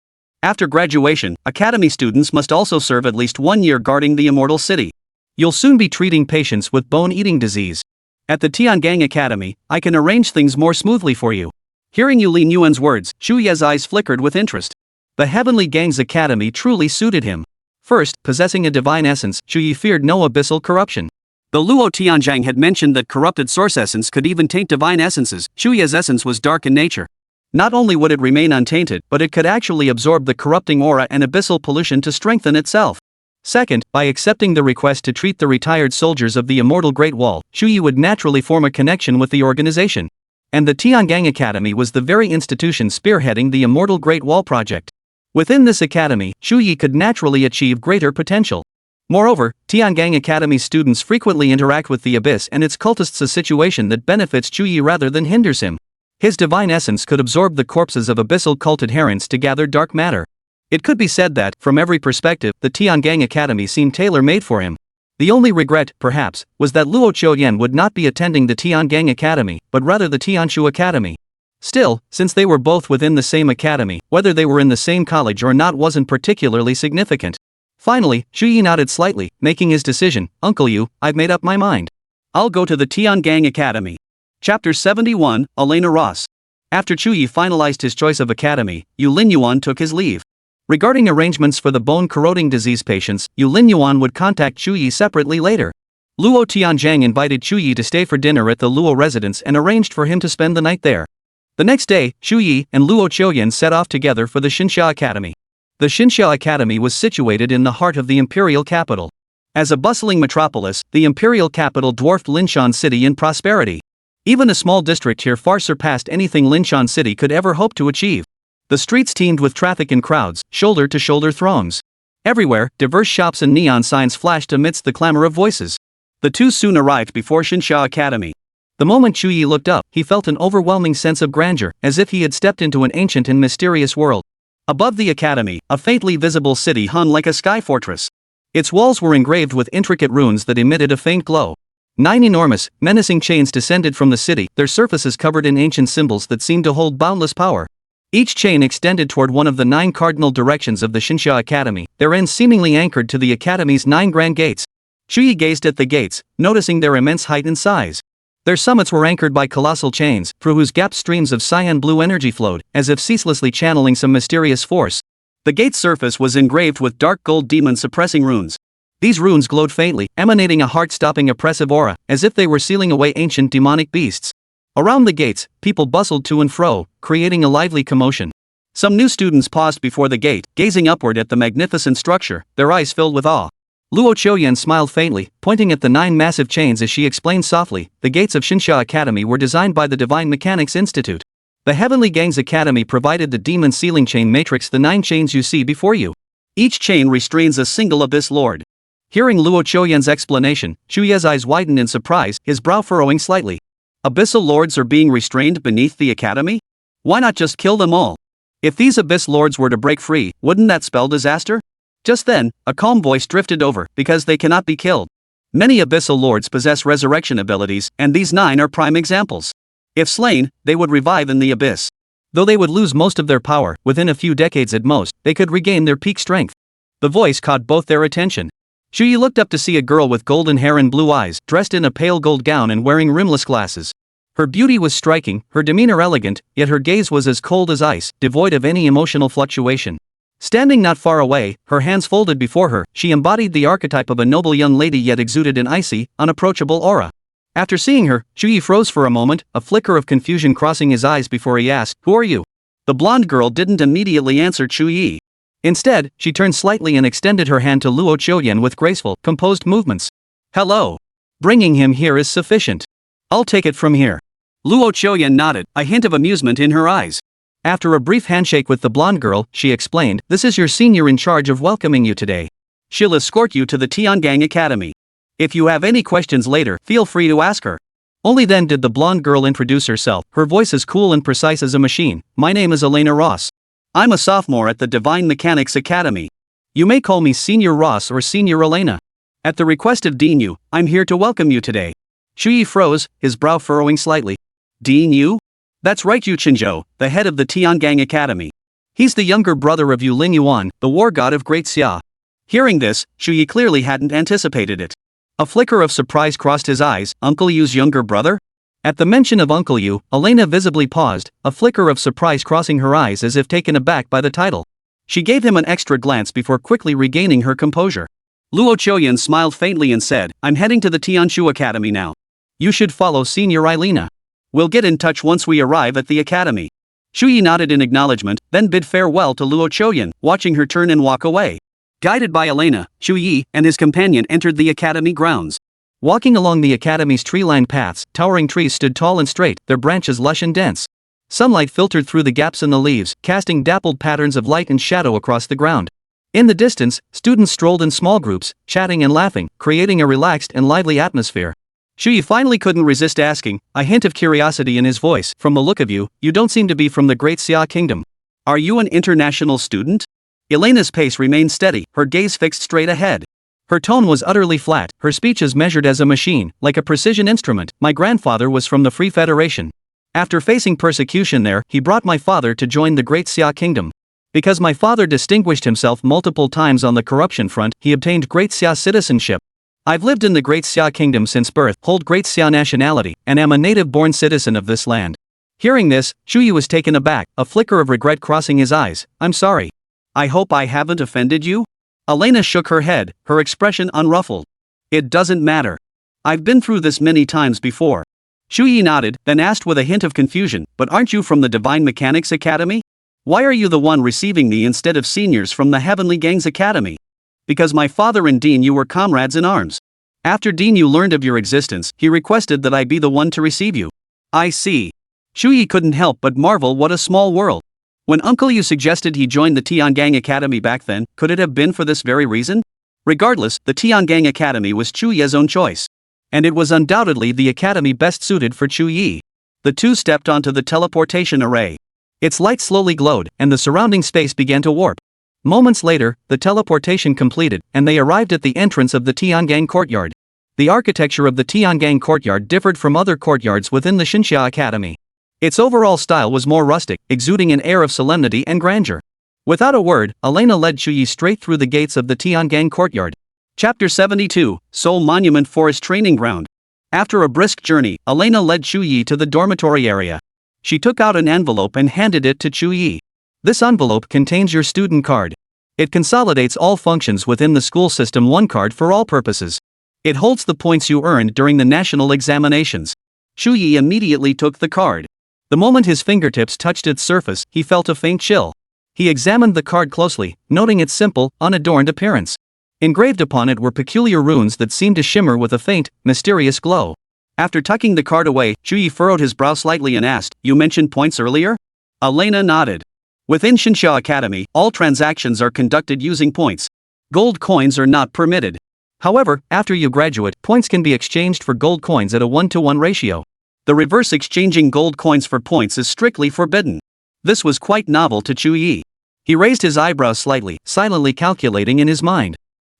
After graduation, Academy students must also serve at least 1 year guarding the Immortal City. You'll soon be treating patients with bone-eating disease. At the Tiangang Academy, I can arrange things more smoothly for you." Hearing Yulin Yuan's words, Chu Ye's eyes flickered with interest. The Heavenly Gang's academy truly suited him. First, possessing a divine essence, Chu Ye feared no abyssal corruption. Though Luo Tianzhang had mentioned that corrupted source essence could even taint divine essences, Chu Ye's essence was dark in nature. Not only would it remain untainted, but it could actually absorb the corrupting aura and abyssal pollution to strengthen itself. Second, by accepting the request to treat the retired soldiers of the Immortal Great Wall, Chu Ye would naturally form a connection with the organization. And the Tiangang Academy was the very institution spearheading the Immortal Great Wall project. Within this academy, Chu Ye could naturally achieve greater potential. Moreover, Tiangang Academy students frequently interact with the Abyss and its cultists, a situation that benefits Chu Ye rather than hinders him. His divine essence could absorb the corpses of abyssal cult adherents to gather dark matter. It could be said that, from every perspective, the Tiangang Academy seemed tailor-made for him. The only regret, perhaps, was that Luo Qiuyan would not be attending the Tiangang Academy, but rather the Tianshu Academy. Still, since they were both within the same academy, whether they were in the same college or not wasn't particularly significant. Finally, Chu Ye nodded slightly, making his decision. "Uncle Yu, I've made up my mind. I'll go to the Tiangang Academy." Chapter 71, Elena Ross. After Chu Ye finalized his choice of academy, Yulin Yuan took his leave. Regarding arrangements for the bone-corroding disease patients, Yulin Yuan would contact Chu Ye separately later. Luo Tianzhang invited Chu Ye to stay for dinner at the Luo residence and arranged for him to spend the night there. The next day, Chu Ye and Luo Qiuyan set off together for the Xinxia Academy. The Xinxia Academy was situated in the heart of the imperial capital. As a bustling metropolis, the imperial capital dwarfed Linshan City in prosperity. Even a small district here far surpassed anything Linshan City could ever hope to achieve. The streets teemed with traffic and crowds, shoulder-to-shoulder throngs. Everywhere, diverse shops and neon signs flashed amidst the clamor of voices. The two soon arrived before Shinsha Academy. The moment Chu Ye looked up, he felt an overwhelming sense of grandeur, as if he had stepped into an ancient and mysterious world. Above the academy, a faintly visible city hung like a sky fortress. Its walls were engraved with intricate runes that emitted a faint glow. 9 enormous, menacing chains descended from the city, their surfaces covered in ancient symbols that seemed to hold boundless power. Each chain extended toward one of the 9 cardinal directions of the Shinsha Academy, their ends seemingly anchored to the academy's 9 grand gates. Chu Ye gazed at the gates, noticing their immense height and size. Their summits were anchored by colossal chains, through whose gaps streams of cyan blue energy flowed, as if ceaselessly channeling some mysterious force. The gate's surface was engraved with dark gold demon-suppressing runes. These runes glowed faintly, emanating a heart-stopping oppressive aura, as if they were sealing away ancient demonic beasts. Around the gates, people bustled to and fro, creating a lively commotion. Some new students paused before the gate, gazing upward at the magnificent structure, their eyes filled with awe. Luo Qiuyan smiled faintly, pointing at the 9 massive chains as she explained softly, the gates of Shinsha Academy were designed by the Divine Mechanics Institute. The Heavenly Gangs Academy provided the demon sealing chain matrix, the 9 chains you see before you. Each chain restrains a single abyss lord. Hearing Luo Qiuyan's explanation, Chu Ye's eyes widened in surprise, his brow furrowing slightly. Abyssal lords are being restrained beneath the academy? Why not just kill them all? If these abyss lords were to break free, wouldn't that spell disaster? Just then, a calm voice drifted over, because they cannot be killed. Many abyssal lords possess resurrection abilities, and these 9 are prime examples. If slain, they would revive in the abyss. Though they would lose most of their power, within a few decades at most, they could regain their peak strength. The voice caught both their attention. Chu Ye looked up to see a girl with golden hair and blue eyes, dressed in a pale gold gown and wearing rimless glasses. Her beauty was striking, her demeanor elegant, yet her gaze was as cold as ice, devoid of any emotional fluctuation. Standing not far away, her hands folded before her, she embodied the archetype of a noble young lady yet exuded an icy, unapproachable aura. After seeing her, Chu Ye froze for a moment, a flicker of confusion crossing his eyes before he asked, "Who are you?" The blonde girl didn't immediately answer Chu Ye. Instead, she turned slightly and extended her hand to Luo Qiuyan with graceful, composed movements. "Hello. Bringing him here is sufficient. I'll take it from here." Luo Qiuyan nodded, a hint of amusement in her eyes. After a brief handshake with the blonde girl, she explained, "This is your senior in charge of welcoming you today. She'll escort you to the Tiangang Academy. If you have any questions later, feel free to ask her." Only then did the blonde girl introduce herself, her voice as cool and precise as a machine. "My name is Elena Ross. I'm a sophomore at the Divine Mechanics Academy. You may call me Senior Ross or Senior Elena. At the request of Dean Yu, I'm here to welcome you today." Chu Ye froze, his brow furrowing slightly. "Dean Yu? That's right, Yu Qinzhou, the head of the Tiangang Academy. He's the younger brother of Yu Lingyuan, the war god of Great Xia." Hearing this, Chu Ye clearly hadn't anticipated it. A flicker of surprise crossed his eyes. Uncle Yu's younger brother? At the mention of Uncle Yu, Elena visibly paused, a flicker of surprise crossing her eyes as if taken aback by the title. She gave him an extra glance before quickly regaining her composure. Luo Qiuyan smiled faintly and said, "I'm heading to the Tianshu Academy now. You should follow Senior Elena. We'll get in touch once we arrive at the academy." Chu Ye nodded in acknowledgement, then bid farewell to Luo Qiuyan, watching her turn and walk away. Guided by Elena, Chu Ye and his companion entered the academy grounds. Walking along the academy's tree-lined paths, towering trees stood tall and straight, their branches lush and dense. Sunlight filtered through the gaps in the leaves, casting dappled patterns of light and shadow across the ground. In the distance, students strolled in small groups, chatting and laughing, creating a relaxed and lively atmosphere. Chu Ye finally couldn't resist asking, a hint of curiosity in his voice, "From the look of you, you don't seem to be from the Great Xia Kingdom. Are you an international student?" Elena's pace remained steady, her gaze fixed straight ahead. Her tone was utterly flat, her speech as measured as a machine, like a precision instrument. "My grandfather was from the Free Federation. After facing persecution there, he brought my father to join the Great Xia Kingdom. Because my father distinguished himself multiple times on the corruption front, he obtained Great Xia citizenship. I've lived in the Great Xia Kingdom since birth, hold Great Xia nationality, and am a native-born citizen of this land." Hearing this, Chu Ye was taken aback, a flicker of regret crossing his eyes. "I'm sorry. I hope I haven't offended you?" Elena shook her head, her expression unruffled. "It doesn't matter. I've been through this many times before." Chu Ye nodded, then asked with a hint of confusion, "But aren't you from the Divine Mechanics Academy? Why are you the one receiving me instead of seniors from the Heavenly Gangs Academy?" "Because my father and Dean Yu were comrades in arms. After Dean Yu learned of your existence, he requested that I be the one to receive you." "I see." Chu Ye couldn't help but marvel, what a small world. When Uncle Yu suggested he join the Tiangang Academy back then, could it have been for this very reason? Regardless, the Tiangang Academy was Chu Ye's own choice. And it was undoubtedly the academy best suited for Chu Ye. The two stepped onto the teleportation array. Its light slowly glowed, and the surrounding space began to warp. Moments later, the teleportation completed, and they arrived at the entrance of the Tiangang courtyard. The architecture of the Tiangang courtyard differed from other courtyards within the Xinxia Academy. Its overall style was more rustic, exuding an air of solemnity and grandeur. Without a word, Elena led Chu Ye straight through the gates of the Tiangang courtyard. Chapter 72, Seoul Monument Forest Training Ground. After a brisk journey, Elena led Chu Ye to the dormitory area. She took out an envelope and handed it to Chu Ye. This envelope contains your student card. It consolidates all functions within the school system, one card for all purposes. It holds the points you earned during the national examinations. Chu Ye immediately took the card. The moment his fingertips touched its surface, he felt a faint chill. He examined the card closely, noting its simple, unadorned appearance. Engraved upon it were peculiar runes that seemed to shimmer with a faint, mysterious glow. After tucking the card away, Chu Ye furrowed his brow slightly and asked, "You mentioned points earlier?" Elena nodded. Within Xinxia Academy, all transactions are conducted using points. Gold coins are not permitted. However, after you graduate, points can be exchanged for gold coins at a 1-to-1 ratio. The reverse exchanging gold coins for points is strictly forbidden. This was quite novel to Chu Ye. He raised his eyebrows slightly, silently calculating in his mind.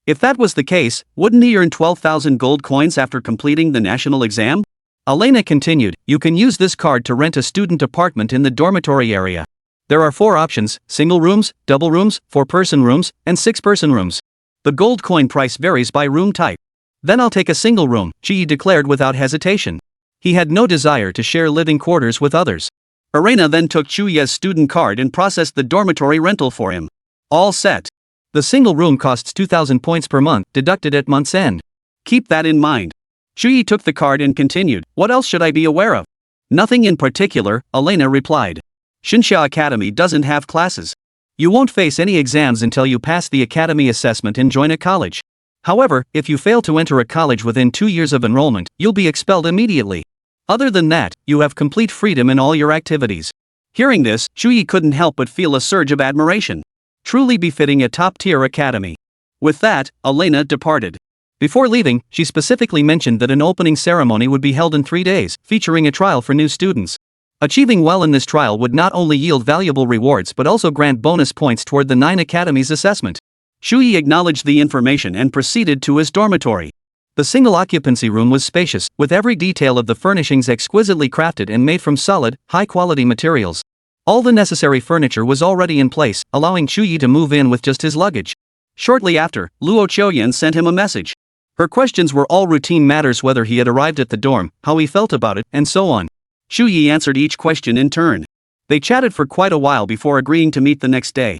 If that was the case, wouldn't he earn 12,000 gold coins after completing the national exam? Elena continued, "You can use this card to rent a student apartment in the dormitory area. There are 4 options: single rooms, double rooms, 4-person rooms, and 6-person rooms. The gold coin price varies by room type." "Then I'll take a single room," Chu Ye declared without hesitation. He had no desire to share living quarters with others. Elena then took Chu Ye's student card and processed the dormitory rental for him. All set. The single room costs 2,000 points per month, deducted at month's end. Keep that in mind. Chu Ye took the card and continued, "What else should I be aware of?" "Nothing in particular," Elena replied. "Xinxia Academy doesn't have classes. You won't face any exams until you pass the academy assessment and join a college. However, if you fail to enter a college within 2 years of enrollment, you'll be expelled immediately. Other than that, you have complete freedom in all your activities." Hearing this, Chu Ye couldn't help but feel a surge of admiration. Truly befitting a top-tier academy. With that, Elena departed. Before leaving, she specifically mentioned that an opening ceremony would be held in 3 days, featuring a trial for new students. Achieving well in this trial would not only yield valuable rewards but also grant bonus points toward the 9 academies assessment. Chu Ye acknowledged the information and proceeded to his dormitory. The single occupancy room was spacious, with every detail of the furnishings exquisitely crafted and made from solid, high-quality materials. All the necessary furniture was already in place, allowing Chu Ye to move in with just his luggage. Shortly after, Luo Qiuyan sent him a message. Her questions were all routine matters: whether he had arrived at the dorm, how he felt about it, and so on. Chu Ye answered each question in turn. They chatted for quite a while before agreeing to meet the next day.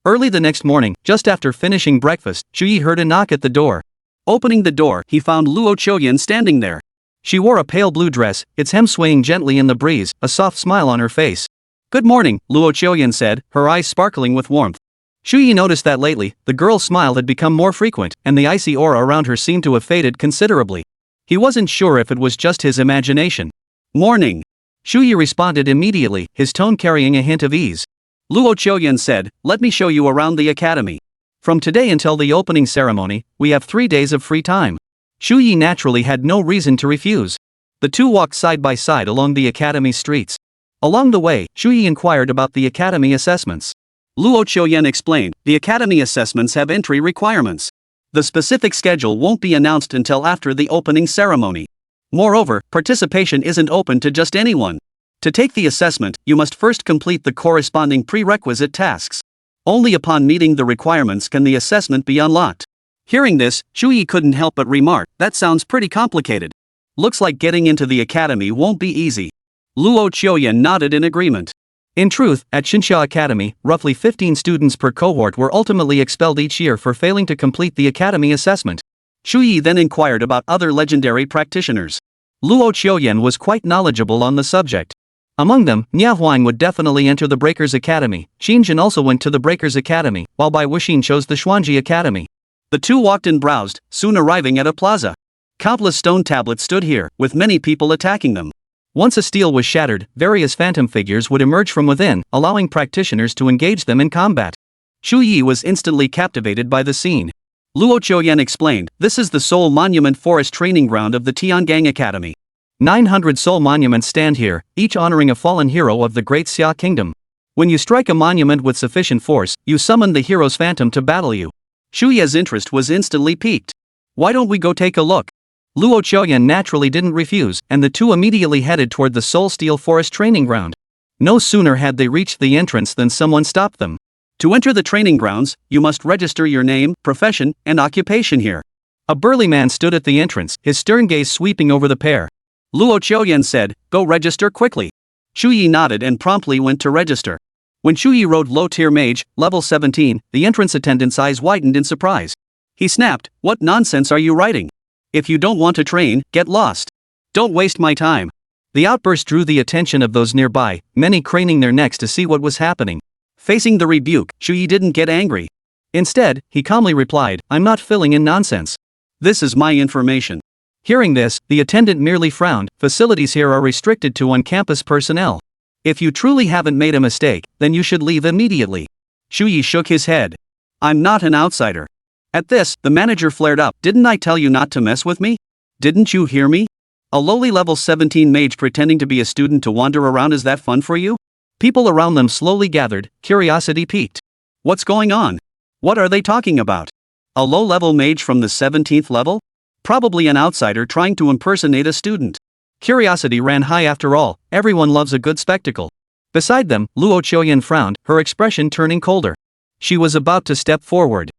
Early the next morning, just after finishing breakfast, Chu Ye heard a knock at the door. Opening the door, he found Luo Qiuyan standing there. She wore a pale blue dress, its hem swaying gently in the breeze, a soft smile on her face. "Good morning," Luo Qiuyan said, her eyes sparkling with warmth. Chu Ye noticed that lately, the girl's smile had become more frequent, and the icy aura around her seemed to have faded considerably. He wasn't sure if it was just his imagination. "Morning." Chu Ye responded immediately, his tone carrying a hint of ease. Luo Qiuyan said, "Let me show you around the academy. From today until the opening ceremony, we have 3 days of free time." Chu Ye naturally had no reason to refuse. The two walked side by side along the academy streets. Along the way, Chu Ye inquired about the academy assessments. Luo Qiuyan explained, "The academy assessments have entry requirements. The specific schedule won't be announced until after the opening ceremony. Moreover, participation isn't open to just anyone. To take the assessment, you must first complete the corresponding prerequisite tasks. Only upon meeting the requirements can the assessment be unlocked." Hearing this, Chu Ye couldn't help but remark, "That sounds pretty complicated. Looks like getting into the academy won't be easy." Luo Qiuyan nodded in agreement. In truth, at Xinxia Academy, roughly 15 students per cohort were ultimately expelled each year for failing to complete the academy assessment. Chu Ye then inquired about other legendary practitioners. Luo Qiuyan was quite knowledgeable on the subject. Among them, Nia Huang would definitely enter the Breakers Academy. Qingjin also went to the Breakers Academy, while Bai Wuxin chose the Xuanji Academy. The two walked and browsed, soon arriving at a plaza. Countless stone tablets stood here, with many people attacking them. Once a steel was shattered, various phantom figures would emerge from within, allowing practitioners to engage them in combat. Chu Ye was instantly captivated by the scene. Luo Chuyen explained, "This is the Soul Monument Forest training ground of the Tiangang Academy. 900 soul monuments stand here, each honoring a fallen hero of the Great Xia Kingdom. When you strike a monument with sufficient force, you summon the hero's phantom to battle you." Chu Ye's interest was instantly piqued. "Why don't we go take a look?" Luo Chuyen naturally didn't refuse, and the two immediately headed toward the Soul Steel Forest training ground. No sooner had they reached the entrance than someone stopped them. "To enter the training grounds, you must register your name, profession, and occupation here." A burly man stood at the entrance, his stern gaze sweeping over the pair. Luo Chuyen said, "Go register quickly." Chu Ye nodded and promptly went to register. When Chu Ye wrote low-tier mage, level 17, the entrance attendant's eyes widened in surprise. He snapped, "What nonsense are you writing? If you don't want to train, get lost. Don't waste my time." The outburst drew the attention of those nearby, many craning their necks to see what was happening. Facing the rebuke, Chu Ye didn't get angry. Instead, he calmly replied, "I'm not filling in nonsense. This is my information." Hearing this, the attendant merely frowned. "Facilities here are restricted to on-campus personnel. If you truly haven't made a mistake, then you should leave immediately." Chu Ye shook his head. "I'm not an outsider." At this, the manager flared up, "Didn't I tell you not to mess with me? Didn't you hear me? A lowly level 17 mage pretending to be a student to wander around, is that fun for you?" People around them slowly gathered, curiosity piqued. "What's going on? What are they talking about? A low-level mage from the 17th level? Probably an outsider trying to impersonate a student." Curiosity ran high after all, everyone loves a good spectacle. Beside them, Luo Chuyen frowned, her expression turning colder. She was about to step forward.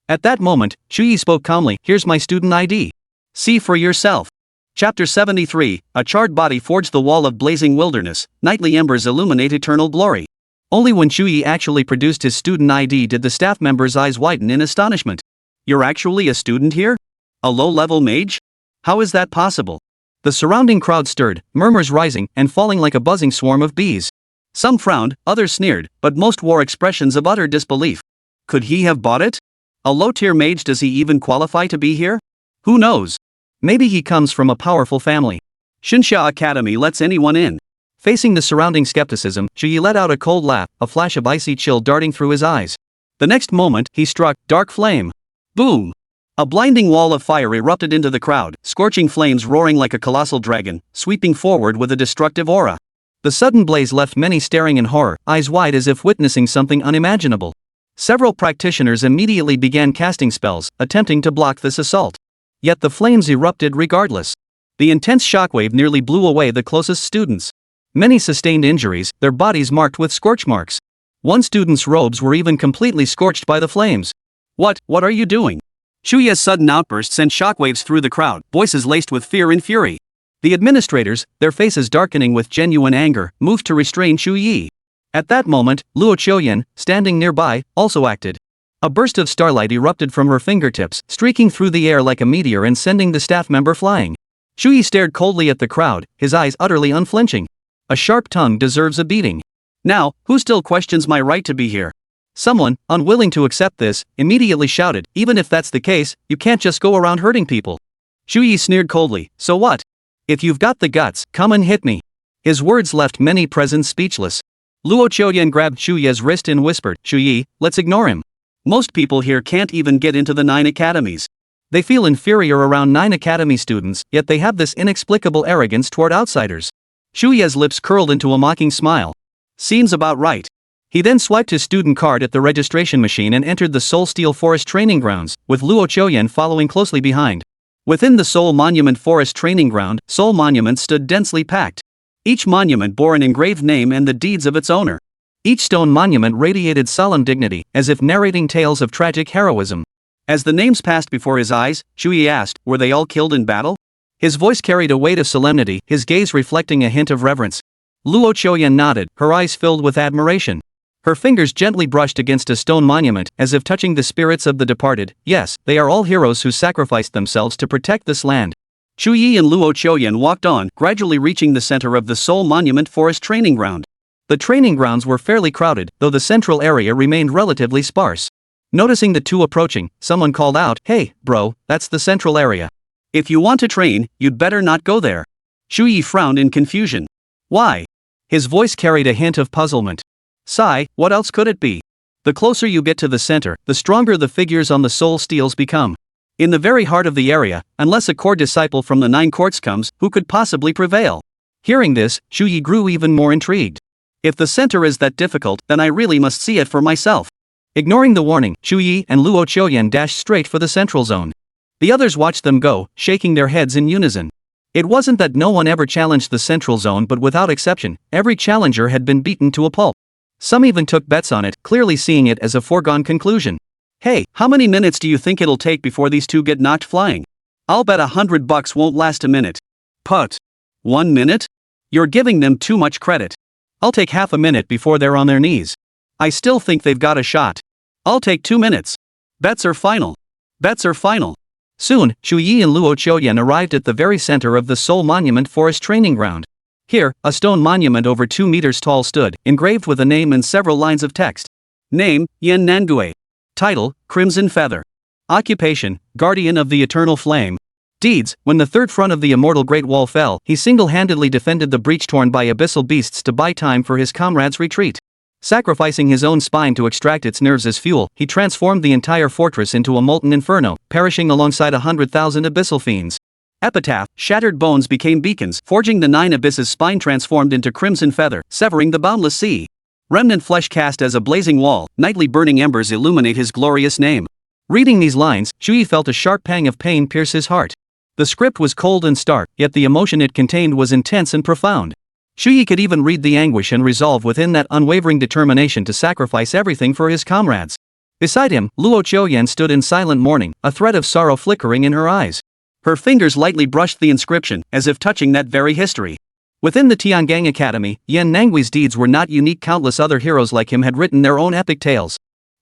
At that moment, Chu Ye spoke calmly, "Here's my student ID. See for yourself." Chapter 73, A charred body forged the wall of blazing wilderness, nightly embers illuminate eternal glory. Only when Chu Ye actually produced his student ID did the staff member's eyes widen in astonishment. "You're actually a student here? A low-level mage? How is that possible?" The surrounding crowd stirred, murmurs rising and falling like a buzzing swarm of bees. Some frowned, others sneered, but most wore expressions of utter disbelief. Could he have bought it? A low-tier mage, does he even qualify to be here? Who knows? Maybe he comes from a powerful family. Xinxia Academy lets anyone in. Facing the surrounding skepticism, Chu Ye let out a cold laugh, a flash of icy chill darting through his eyes. The next moment, he struck, dark flame. Boom! A blinding wall of fire erupted into the crowd, scorching flames roaring like a colossal dragon, sweeping forward with a destructive aura. The sudden blaze left many staring in horror, eyes wide as if witnessing something unimaginable. Several practitioners immediately began casting spells, attempting to block this assault. Yet the flames erupted regardless. The intense shockwave nearly blew away the closest students. Many sustained injuries, their bodies marked with scorch marks. One student's robes were even completely scorched by the flames. What are you doing?" Chu Ye's sudden outburst sent shockwaves through the crowd, voices laced with fear and fury. The administrators, their faces darkening with genuine anger, moved to restrain Chu Ye. At that moment, Luo Chuyen, standing nearby, also acted. A burst of starlight erupted from her fingertips, streaking through the air like a meteor and sending the staff member flying. Chu Ye stared coldly at the crowd, his eyes utterly unflinching. A sharp tongue deserves a beating. Now, who still questions my right to be here? Someone, unwilling to accept this, immediately shouted, "Even if that's the case, you can't just go around hurting people." Chu Ye sneered coldly, "So what? If you've got the guts, come and hit me." His words left many present speechless. Luo Chuyen grabbed Chu Ye's wrist and whispered, "Chu Ye, let's ignore him. Most people here can't even get into the 9 academies. They feel inferior around 9 academy students, yet they have this inexplicable arrogance toward outsiders." Chu Ye's lips curled into a mocking smile. "Seems about right." He then swiped his student card at the registration machine and entered the Soul Steel Forest training grounds, with Luo Chuyen following closely behind. Within the Soul Monument Forest training ground, soul monuments stood densely packed. Each monument bore an engraved name and the deeds of its owner. Each stone monument radiated solemn dignity, as if narrating tales of tragic heroism. As the names passed before his eyes, Chu Ye asked, "Were they all killed in battle?" His voice carried a weight of solemnity, his gaze reflecting a hint of reverence. Luo Chuyen nodded, her eyes filled with admiration. Her fingers gently brushed against a stone monument, as if touching the spirits of the departed. "Yes, they are all heroes who sacrificed themselves to protect this land." Chu Ye and Luo Chuyen walked on, gradually reaching the center of the Soul Monument Forest training ground. The training grounds were fairly crowded, though the central area remained relatively sparse. Noticing the two approaching, someone called out, "Hey, bro, that's the central area. If you want to train, you'd better not go there." Chu Ye frowned in confusion. Why? His voice carried a hint of puzzlement. Sigh, what else could it be? The closer you get to the center, the stronger the figures on the soul steels become. In the very heart of the area, unless a core disciple from the 9 courts comes, who could possibly prevail? Hearing this, Chu Ye grew even more intrigued. If the center is that difficult, then I really must see it for myself. Ignoring the warning, Chu Ye and Luo Qiuyan dashed straight for the central zone. The others watched them go, shaking their heads in unison. It wasn't that no one ever challenged the central zone, but without exception, every challenger had been beaten to a pulp. Some even took bets on it, clearly seeing it as a foregone conclusion. Hey, how many minutes do you think it'll take before these two get knocked flying? I'll bet $100 won't last a minute. Put. 1 minute? You're giving them too much credit. I'll take half a minute before they're on their knees. I still think they've got a shot. I'll take 2 minutes. Bets are final. Bets are final. Soon, Chu Ye and Luo Qiuyan arrived at the very center of the Soul Monument Forest Training Ground. Here, a stone monument over 2 meters tall stood, engraved with a name and several lines of text. Name, Yan Nangui. Title, Crimson Feather. Occupation, Guardian of the Eternal Flame. Deeds, when the third front of the immortal Great Wall fell, he single-handedly defended the breach torn by abyssal beasts to buy time for his comrades' retreat. Sacrificing his own spine to extract its nerves as fuel, he transformed the entire fortress into a molten inferno, perishing alongside 100,000 abyssal fiends. Epitaph, shattered bones became beacons, forging the 9 abysses. Spine transformed into crimson feather, severing the boundless sea. Remnant flesh cast as a blazing wall, nightly burning embers illuminate his glorious name. Reading these lines, Chu Ye felt a sharp pang of pain pierce his heart. The script was cold and stark, yet the emotion it contained was intense and profound. Chu Ye could even read the anguish and resolve within that unwavering determination to sacrifice everything for his comrades. Beside him, Luo Qiuyan stood in silent mourning, a thread of sorrow flickering in her eyes. Her fingers lightly brushed the inscription, as if touching that very history. Within the Tiangang Academy, Yan Nangui's deeds were not unique. Countless other heroes like him had written their own epic tales.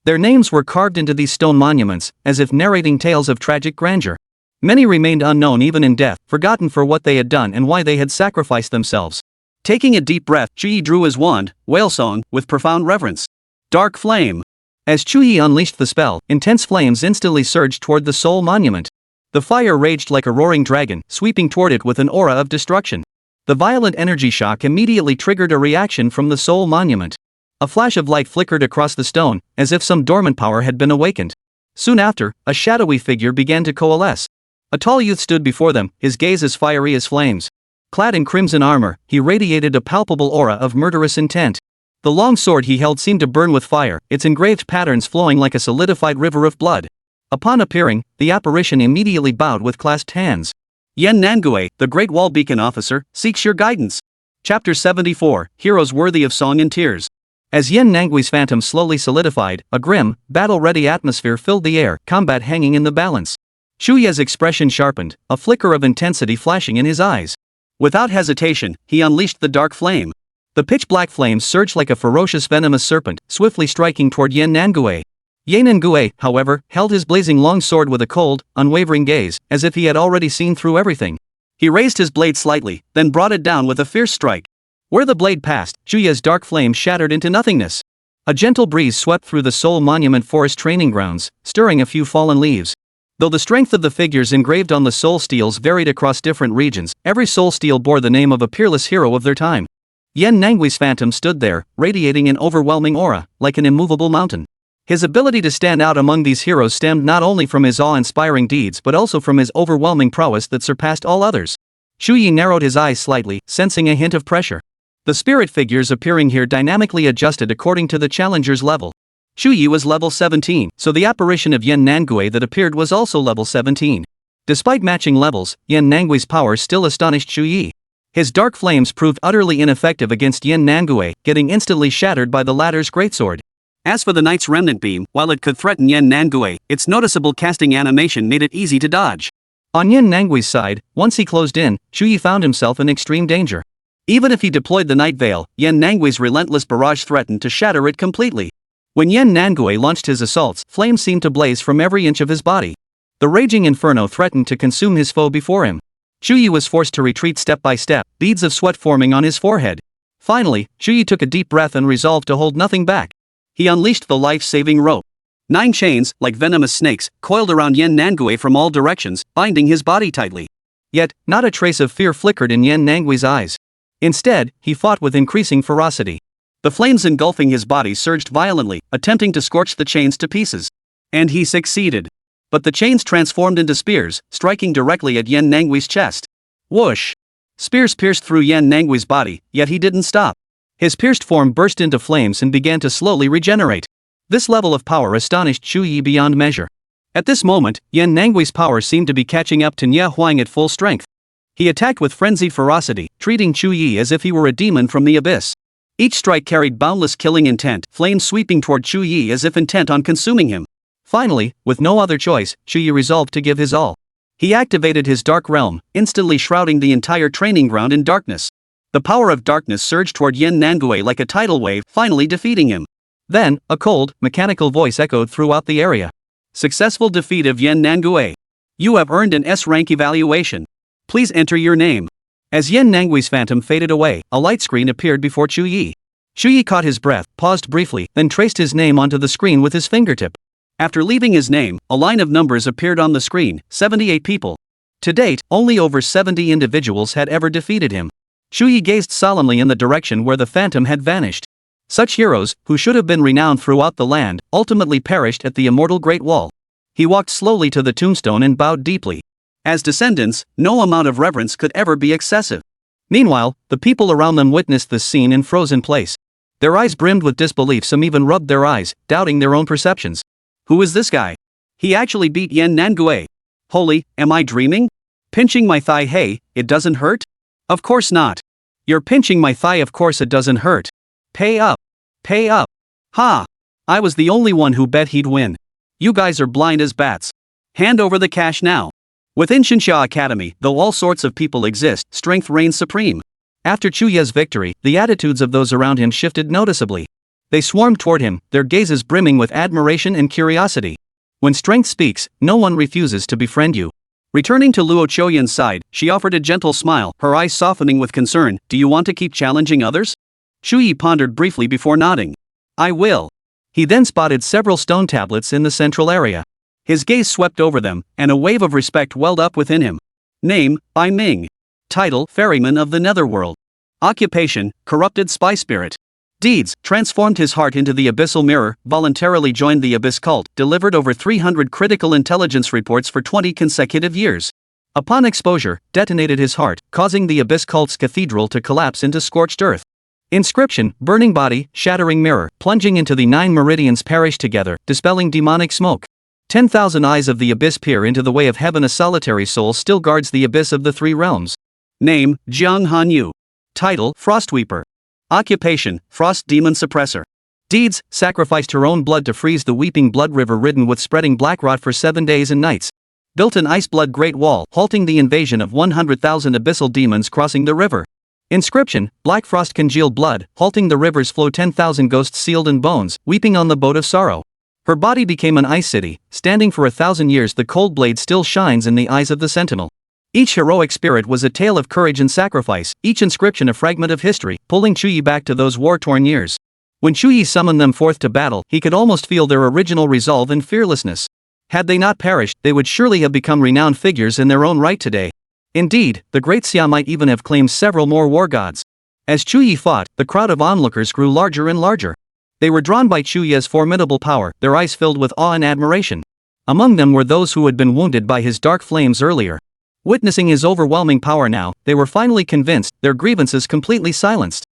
Their names were carved into these stone monuments, as if narrating tales of tragic grandeur. Many remained unknown even in death, forgotten for what they had done and why they had sacrificed themselves. Taking a deep breath, Chu Ye drew his wand, whale song, with profound reverence. Dark Flame. As Chu Ye unleashed the spell, intense flames instantly surged toward the Soul Monument. The fire raged like a roaring dragon, sweeping toward it with an aura of destruction. The violent energy shock immediately triggered a reaction from the Soul Monument. A flash of light flickered across the stone, as if some dormant power had been awakened. Soon after, a shadowy figure began to coalesce. A tall youth stood before them, his gaze as fiery as flames. Clad in crimson armor, he radiated a palpable aura of murderous intent. The long sword he held seemed to burn with fire, its engraved patterns flowing like a solidified river of blood. Upon appearing, the apparition immediately bowed with clasped hands. Yan Nangui, the Great Wall Beacon Officer, seeks your guidance. Chapter 74, Heroes Worthy of Song and Tears. As Yan Nangui's phantom slowly solidified, a grim, battle-ready atmosphere filled the air, combat hanging in the balance. Chu Ye's expression sharpened, a flicker of intensity flashing in his eyes. Without hesitation, he unleashed the dark flame. The pitch-black flames surged like a ferocious venomous serpent, swiftly striking toward Yan Nangui. Yan Nangui, however, held his blazing long sword with a cold, unwavering gaze, as if he had already seen through everything. He raised his blade slightly, then brought it down with a fierce strike. Where the blade passed, Chu Ye's dark flame shattered into nothingness. A gentle breeze swept through the Soul Monument Forest Training Grounds, stirring a few fallen leaves. Though the strength of the figures engraved on the soul steels varied across different regions, every soul steel bore the name of a peerless hero of their time. Yan Nangui's phantom stood there, radiating an overwhelming aura, like an immovable mountain. His ability to stand out among these heroes stemmed not only from his awe-inspiring deeds but also from his overwhelming prowess that surpassed all others. Chu Ye narrowed his eyes slightly, sensing a hint of pressure. The spirit figures appearing here dynamically adjusted according to the challenger's level. Chu Ye was level 17, so the apparition of Yan Nangui that appeared was also level 17. Despite matching levels, Yan Nangui's power still astonished Chu Ye. His dark flames proved utterly ineffective against Yan Nangui, getting instantly shattered by the latter's greatsword. As for the knight's remnant beam, while it could threaten Yan Nangui, its noticeable casting animation made it easy to dodge. On Yan Nangui's side, once he closed in, Chu Ye found himself in extreme danger. Even if he deployed the Night Veil, Yan Nangui's relentless barrage threatened to shatter it completely. When Yan Nangui launched his assaults, flames seemed to blaze from every inch of his body. The raging inferno threatened to consume his foe before him. Chu Ye was forced to retreat step by step, beads of sweat forming on his forehead. Finally, Chu Ye took a deep breath and resolved to hold nothing back. He unleashed the life-saving rope. 9 chains, like venomous snakes, coiled around Yan Nangui from all directions, binding his body tightly. Yet, not a trace of fear flickered in Yan Nangui's eyes. Instead, he fought with increasing ferocity. The flames engulfing his body surged violently, attempting to scorch the chains to pieces. And he succeeded. But the chains transformed into spears, striking directly at Yan Nangui's chest. Whoosh! Spears pierced through Yan Nangui's body, yet he didn't stop. His pierced form burst into flames and began to slowly regenerate. This level of power astonished Chu Ye beyond measure. At this moment, Yan Nangui's power seemed to be catching up to Nie Huang at full strength. He attacked with frenzied ferocity, treating Chu Ye as if he were a demon from the abyss. Each strike carried boundless killing intent, flames sweeping toward Chu Ye as if intent on consuming him. Finally, with no other choice, Chu Ye resolved to give his all. He activated his dark realm, instantly shrouding the entire training ground in darkness. The power of darkness surged toward Yan Nangui like a tidal wave, finally defeating him. Then, a cold, mechanical voice echoed throughout the area. Successful defeat of Yan Nangui. You have earned an S-rank evaluation. Please enter your name. As Yan Nangui's phantom faded away, a light screen appeared before Chu Ye. Chu Ye caught his breath, paused briefly, then traced his name onto the screen with his fingertip. After leaving his name, a line of numbers appeared on the screen, 78 people. To date, only over 70 individuals had ever defeated him. Chu Ye gazed solemnly in the direction where the phantom had vanished. Such heroes, who should have been renowned throughout the land, ultimately perished at the immortal Great Wall. He walked slowly to the tombstone and bowed deeply. As descendants, no amount of reverence could ever be excessive. Meanwhile, the people around them witnessed this scene in frozen place. Their eyes brimmed with disbelief, some even rubbed their eyes, doubting their own perceptions. Who is this guy? He actually beat Yan Nangui. Holy, am I dreaming? Pinching my thigh, hey, it doesn't hurt? Of course not. You're pinching my thigh, of course it doesn't hurt. Pay up. Pay up. Ha! I was the only one who bet he'd win. You guys are blind as bats. Hand over the cash now. Within Xinxia Academy, though all sorts of people exist, strength reigns supreme. After Chu Ye's victory, the attitudes of those around him shifted noticeably. They swarmed toward him, their gazes brimming with admiration and curiosity. When strength speaks, no one refuses to befriend you. Returning to Luo Qiuyan's side, she offered a gentle smile, her eyes softening with concern. Do you want to keep challenging others? Chu Ye pondered briefly before nodding. I will. He then spotted several stone tablets in the central area. His gaze swept over them, and a wave of respect welled up within him. Name, Bai Ming. Title, Ferryman of the Netherworld. Occupation, Corrupted Spy Spirit. Deeds, transformed his heart into the Abyssal Mirror, voluntarily joined the Abyss cult, delivered over 300 critical intelligence reports for 20 consecutive years. Upon exposure, detonated his heart, causing the Abyss cult's cathedral to collapse into scorched earth. Inscription, burning body, shattering mirror, plunging into the 9 meridians perish together, dispelling demonic smoke. 10,000 eyes of the abyss peer into the way of heaven. A solitary soul still guards the abyss of the 3 realms. Name, Jiang Hanyu. Title, Frostweeper. Occupation, Frost Demon Suppressor. Deeds, sacrificed her own blood to freeze the weeping blood river ridden with spreading black rot for 7 days and nights. Built an ice blood great wall, halting the invasion of 100,000 abyssal demons crossing the river. Inscription, black frost congealed blood, halting the river's flow. 10,000 ghosts sealed in bones, weeping on the boat of sorrow. Her body became an ice city, standing for 1,000 years. The cold blade still shines in the eyes of the sentinel. Each heroic spirit was a tale of courage and sacrifice, each inscription a fragment of history, pulling Chu Ye back to those war-torn years. When Chu Ye summoned them forth to battle, he could almost feel their original resolve and fearlessness. Had they not perished, they would surely have become renowned figures in their own right today. Indeed, the great Xia might even have claimed several more war gods. As Chu Ye fought, the crowd of onlookers grew larger and larger. They were drawn by Chu Ye's formidable power, their eyes filled with awe and admiration. Among them were those who had been wounded by his dark flames earlier. Witnessing his overwhelming power now, they were finally convinced, their grievances completely silenced.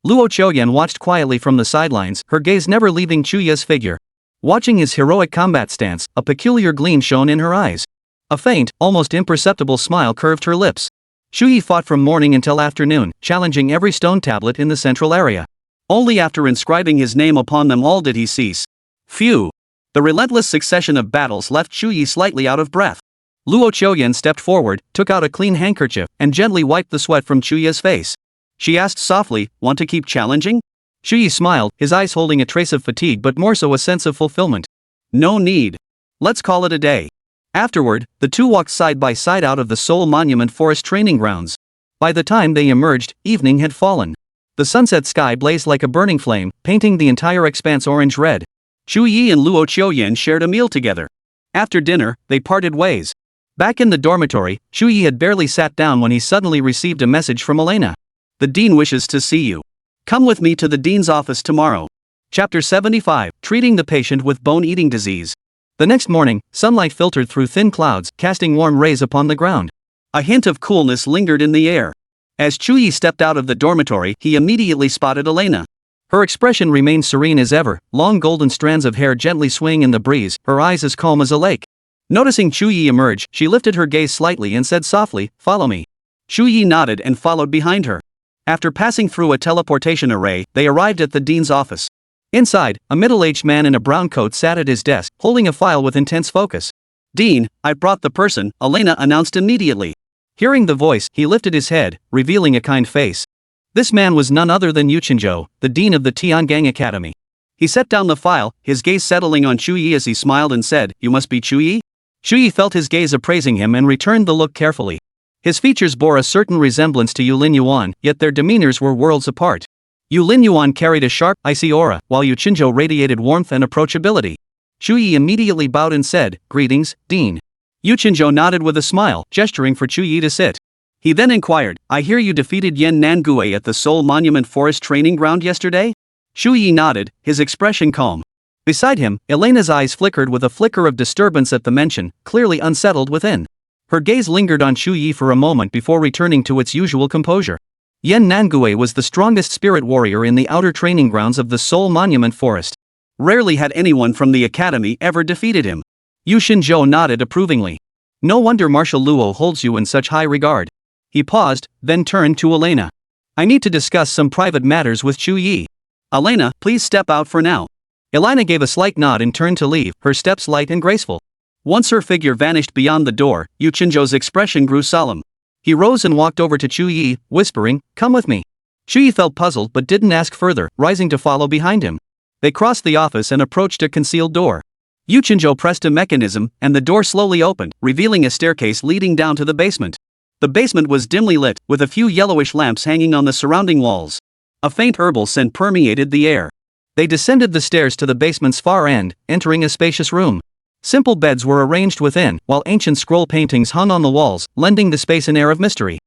Luo Qiuyan watched quietly from the sidelines, her gaze never leaving Chu Ye's figure. Watching his heroic combat stance, a peculiar gleam shone in her eyes. A faint, almost imperceptible smile curved her lips. Chu Ye fought from morning until afternoon, challenging every stone tablet in the central area. Only after inscribing his name upon them all did he cease. Phew! The relentless succession of battles left Chu Ye slightly out of breath. Luo Qiuyan stepped forward, took out a clean handkerchief, and gently wiped the sweat from Chu Ye's face. She asked softly, "Want to keep challenging?" Chu Ye smiled, his eyes holding a trace of fatigue but more so a sense of fulfillment. No need. Let's call it a day. Afterward, the two walked side by side out of the Soul Monument Forest training grounds. By the time they emerged, evening had fallen. The sunset sky blazed like a burning flame, painting the entire expanse orange-red. Chu Ye and Luo Qiuyan shared a meal together. After dinner, they parted ways. Back in the dormitory, Chu Ye had barely sat down when he suddenly received a message from Elena. The dean wishes to see you. Come with me to the dean's office tomorrow. Chapter 75, Treating the Patient with Bone-Eating Disease. The next morning, sunlight filtered through thin clouds, casting warm rays upon the ground. A hint of coolness lingered in the air. As Chu Ye stepped out of the dormitory, he immediately spotted Elena. Her expression remained serene as ever, long golden strands of hair gently swaying in the breeze, her eyes as calm as a lake. Noticing Chu Ye emerge, she lifted her gaze slightly and said softly, "Follow me." Chu Ye nodded and followed behind her. After passing through a teleportation array, they arrived at the dean's office. Inside, a middle-aged man in a brown coat sat at his desk, holding a file with intense focus. "Dean, I brought the person," Elena announced immediately. Hearing the voice, he lifted his head, revealing a kind face. This man was none other than Yuchinjo, the dean of the Tiangang Academy. He set down the file, his gaze settling on Chu Ye as he smiled and said, "You must be Chu Ye?" Chu Ye felt his gaze appraising him and returned the look carefully. His features bore a certain resemblance to Yulin Yuan, yet their demeanors were worlds apart. Yulin Yuan carried a sharp, icy aura, while Yuchinjo radiated warmth and approachability. Chu Ye immediately bowed and said, "Greetings, Dean." Yuchinjo nodded with a smile, gesturing for Chu Ye to sit. He then inquired, "I hear you defeated Yen Nangue at the Soul Monument Forest training ground yesterday?" Chu Ye nodded, his expression calm. Beside him, Elena's eyes flickered with a flicker of disturbance at the mention, clearly unsettled within. Her gaze lingered on Chu Ye for a moment before returning to its usual composure. Yen Nangue was the strongest spirit warrior in the outer training grounds of the Soul Monument Forest. Rarely had anyone from the academy ever defeated him. Yuchinjo nodded approvingly. "No wonder Marshal Luo holds you in such high regard." He paused, then turned to Elena. "I need to discuss some private matters with Chu Ye. Elena, please step out for now." Elena gave a slight nod and turned to leave, her steps light and graceful. Once her figure vanished beyond the door, Yuchinjo's expression grew solemn. He rose and walked over to Chu Ye, whispering, "Come with me." Chu Ye felt puzzled but didn't ask further, rising to follow behind him. They crossed the office and approached a concealed door. Yuchinjo pressed a mechanism, and the door slowly opened, revealing a staircase leading down to the basement. The basement was dimly lit, with a few yellowish lamps hanging on the surrounding walls. A faint herbal scent permeated the air. They descended the stairs to the basement's far end, entering a spacious room. Simple beds were arranged within, while ancient scroll paintings hung on the walls, lending the space an air of mystery.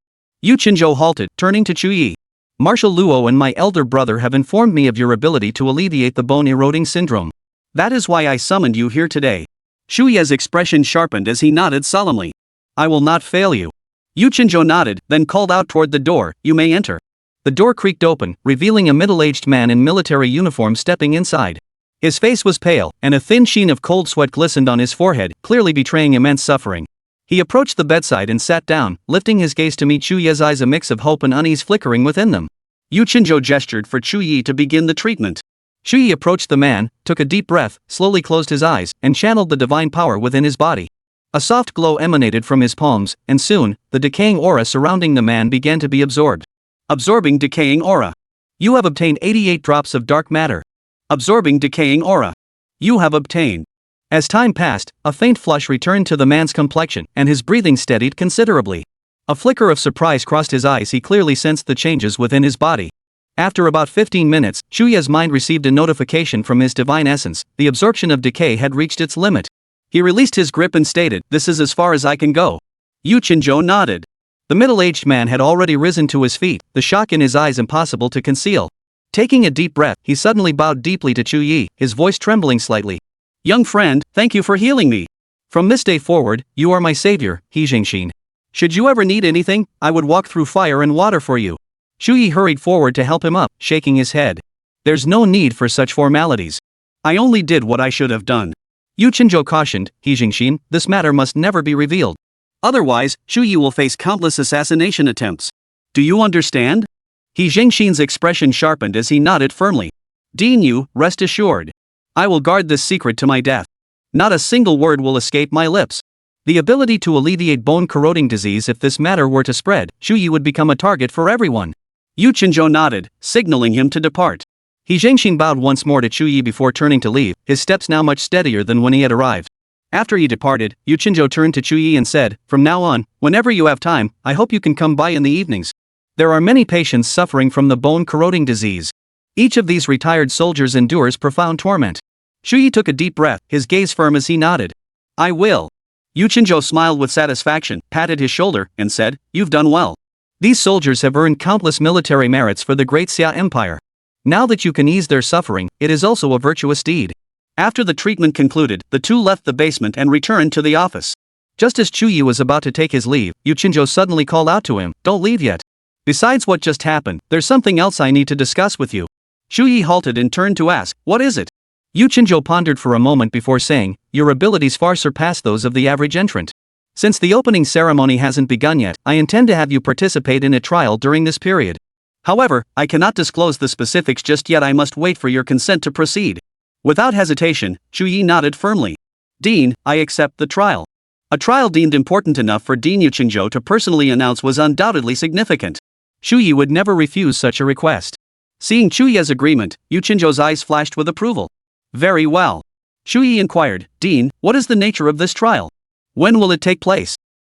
Yuchinjo halted, turning to Chu Ye. "Marshal Luo and my elder brother have informed me of your ability to alleviate the bone-eroding syndrome. That is why I summoned you here today." Chu Ye's expression sharpened as he nodded solemnly. "I will not fail you." Yuchinjo nodded, then called out toward the door, "You may enter." The door creaked open, revealing a middle-aged man in military uniform stepping inside. His face was pale, and a thin sheen of cold sweat glistened on his forehead, clearly betraying immense suffering. He approached the bedside and sat down, lifting his gaze to meet Chu Ye's eyes, a mix of hope and unease flickering within them. Yuchinjo gestured for Chu Ye to begin the treatment. Chu Ye approached the man, took a deep breath, slowly closed his eyes, and channeled the divine power within his body. A soft glow emanated from his palms, and soon, the decaying aura surrounding the man began to be absorbed. Absorbing decaying aura. You have obtained 88 drops of dark matter. Absorbing decaying aura. You have obtained. As time passed, a faint flush returned to the man's complexion, and his breathing steadied considerably. A flicker of surprise crossed his eyes. He clearly sensed the changes within his body. After about 15 minutes, Chu Ye's mind received a notification from his divine essence. The absorption of decay had reached its limit. He released his grip and stated, "This is as far as I can go." Yuchinjo nodded. The middle-aged man had already risen to his feet, the shock in his eyes impossible to conceal. Taking a deep breath, he suddenly bowed deeply to Chu Ye, his voice trembling slightly. "Young friend, thank you for healing me. From this day forward, you are my savior, He Jingshin. Should you ever need anything, I would walk through fire and water for you." Chu Ye hurried forward to help him up, shaking his head. "There's no need for such formalities. I only did what I should have done." Yuchinjo cautioned, "He Jingshin, this matter must never be revealed. Otherwise, Chu Ye will face countless assassination attempts. Do you understand?" He Jingshin's expression sharpened as he nodded firmly. "Dean Yu, rest assured. I will guard this secret to my death. Not a single word will escape my lips." The ability to alleviate bone-corroding disease. If this matter were to spread, Chu Ye would become a target for everyone. Yuchinjo nodded, signaling him to depart. He Jingshin bowed once more to Chu Ye before turning to leave, his steps now much steadier than when he had arrived. After he departed, Yuchinjo turned to Chu Ye and said, "From now on, whenever you have time, I hope you can come by in the evenings. There are many patients suffering from the bone-corroding disease. Each of these retired soldiers endures profound torment." Chu Ye took a deep breath, his gaze firm as he nodded. "I will." Yu Qinzhou smiled with satisfaction, patted his shoulder, and said, "You've done well. These soldiers have earned countless military merits for the Great Xia Empire. Now that you can ease their suffering, it is also a virtuous deed." After the treatment concluded, the two left the basement and returned to the office. Just as Chu Ye was about to take his leave, Yu Qinzhou suddenly called out to him, "Don't leave yet. Besides what just happened, there's something else I need to discuss with you." Chu Ye halted and turned to ask, "What is it?" Yu Qinzhou pondered for a moment before saying, "Your abilities far surpass those of the average entrant. Since the opening ceremony hasn't begun yet, I intend to have you participate in a trial during this period. However, I cannot disclose the specifics just yet. I must wait for your consent to proceed." Without hesitation, Chu Ye nodded firmly. "Dean, I accept the trial." A trial deemed important enough for Dean Yu Qinzhou to personally announce was undoubtedly significant. Chu Ye would never refuse such a request. Seeing Chu Ye's agreement, Yu Qinzhou's eyes flashed with approval. "Very well." Chu Ye inquired, "Dean, what is the nature of this trial? When will it take place?"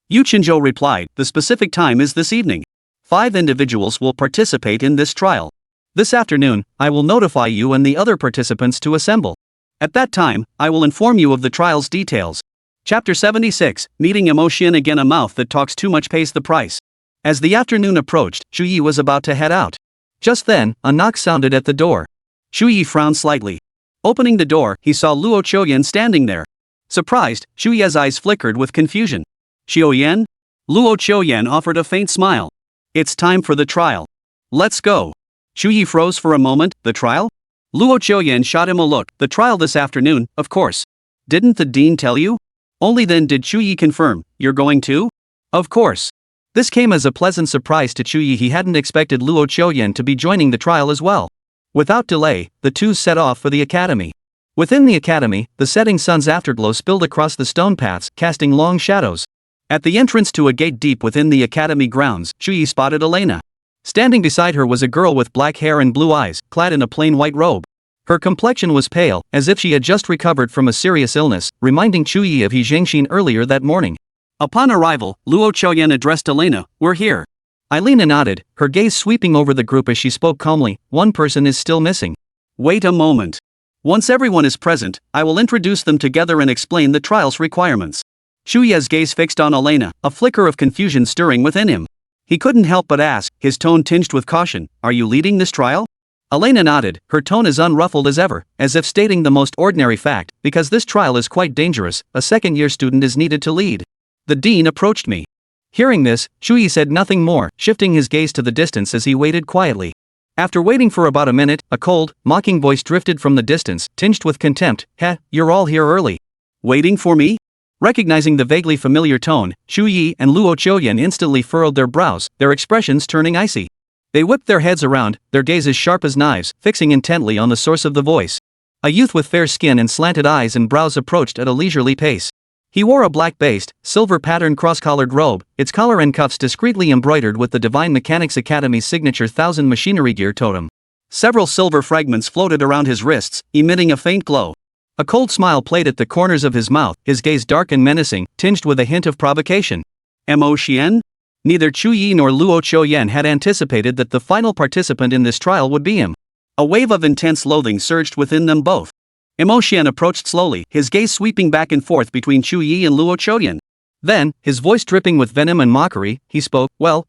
Yu Qinzhou replied, "The specific time is this evening. 5 individuals will participate in this trial. This afternoon, I will notify you and the other participants to assemble. At that time, I will inform you of the trial's details." Chapter 76, Meeting Emotion Again. A mouth that talks too much pays the price. As the afternoon approached, Chu Ye was about to head out. Just then, a knock sounded at the door. Chu Ye frowned slightly. Opening the door, he saw Luo Qiuyan standing there. Surprised, Chu Ye's eyes flickered with confusion. "Qiuyan?" Luo Qiuyan offered a faint smile. "It's time for the trial. Let's go." Chu Ye froze for a moment. "The trial?" Luo Qiuyan shot him a look. "The trial this afternoon, of course. Didn't the dean tell you?" Only then did Chu Ye confirm, "You're going too?" "Of course." This came as a pleasant surprise to Chu Ye. He hadn't expected Luo Qiuyan to be joining the trial as well. Without delay, the two set off for the academy. Within the academy, the setting sun's afterglow spilled across the stone paths, casting long shadows. At the entrance to a gate deep within the academy grounds, Chu Ye spotted Elena. Standing beside her was a girl with black hair and blue eyes, clad in a plain white robe. Her complexion was pale, as if she had just recovered from a serious illness, reminding Chu Ye of He Zhengxin earlier that morning. Upon arrival, Luo Qiuyan addressed Elena, "We're here." Elena nodded, her gaze sweeping over the group as she spoke calmly, "One person is still missing." "Wait a moment. Once everyone is present, I will introduce them together and explain the trial's requirements." Chu Ye's gaze fixed on Elena, a flicker of confusion stirring within him. He couldn't help but ask, his tone tinged with caution, "Are you leading this trial?" Elena nodded, her tone as unruffled as ever, as if stating the most ordinary fact, "Because this trial is quite dangerous, a second-year student is needed to lead. The dean approached me." Hearing this, Chu Ye said nothing more, shifting his gaze to the distance as he waited quietly. After waiting for about a minute, a cold, mocking voice drifted from the distance, tinged with contempt, "Heh, you're all here early. Waiting for me?" Recognizing the vaguely familiar tone, Chu Ye and Luo Qiuyan instantly furrowed their brows, their expressions turning icy. They whipped their heads around, their gazes sharp as knives, fixing intently on the source of the voice. A youth with fair skin and slanted eyes and brows approached at a leisurely pace. He wore a black-based, silver-patterned cross-collared robe, its collar and cuffs discreetly embroidered with the Divine Mechanics Academy's signature 1000 machinery gear totem. Several silver fragments floated around his wrists, emitting a faint glow. A cold smile played at the corners of his mouth, his gaze dark and menacing, tinged with a hint of provocation. Mo Xian? Neither Chu Ye nor Luo Qiuyan had anticipated that the final participant in this trial would be him. A wave of intense loathing surged within them both. Mo Xian approached slowly, his gaze sweeping back and forth between Chu Ye and Luo Qiuyan. Then, his voice dripping with venom and mockery, he spoke, well,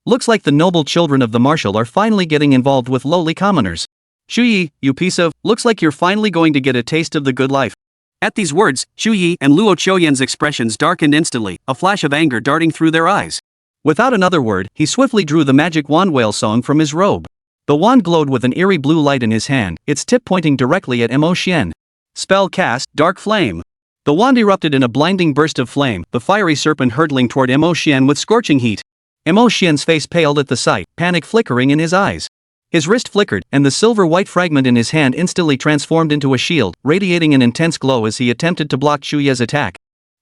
looks like the noble children of the martial are finally getting involved with lowly commoners. Chu Ye, you piece of, looks like you're finally going to get a taste of the good life." At these words, Chu Ye and Luo Qiuyan's expressions darkened instantly, a flash of anger darting through their eyes. Without another word, he swiftly drew the magic wand whale song from his robe. The wand glowed with an eerie blue light in his hand, its tip pointing directly at Mo Xian. Spell cast, Dark Flame. The wand erupted in a blinding burst of flame, the fiery serpent hurtling toward Mo Xian with scorching heat. Mo Xian's face paled at the sight, panic flickering in his eyes. His wrist flickered, and the silver-white fragment in his hand instantly transformed into a shield, radiating an intense glow as he attempted to block Chu Ye's attack.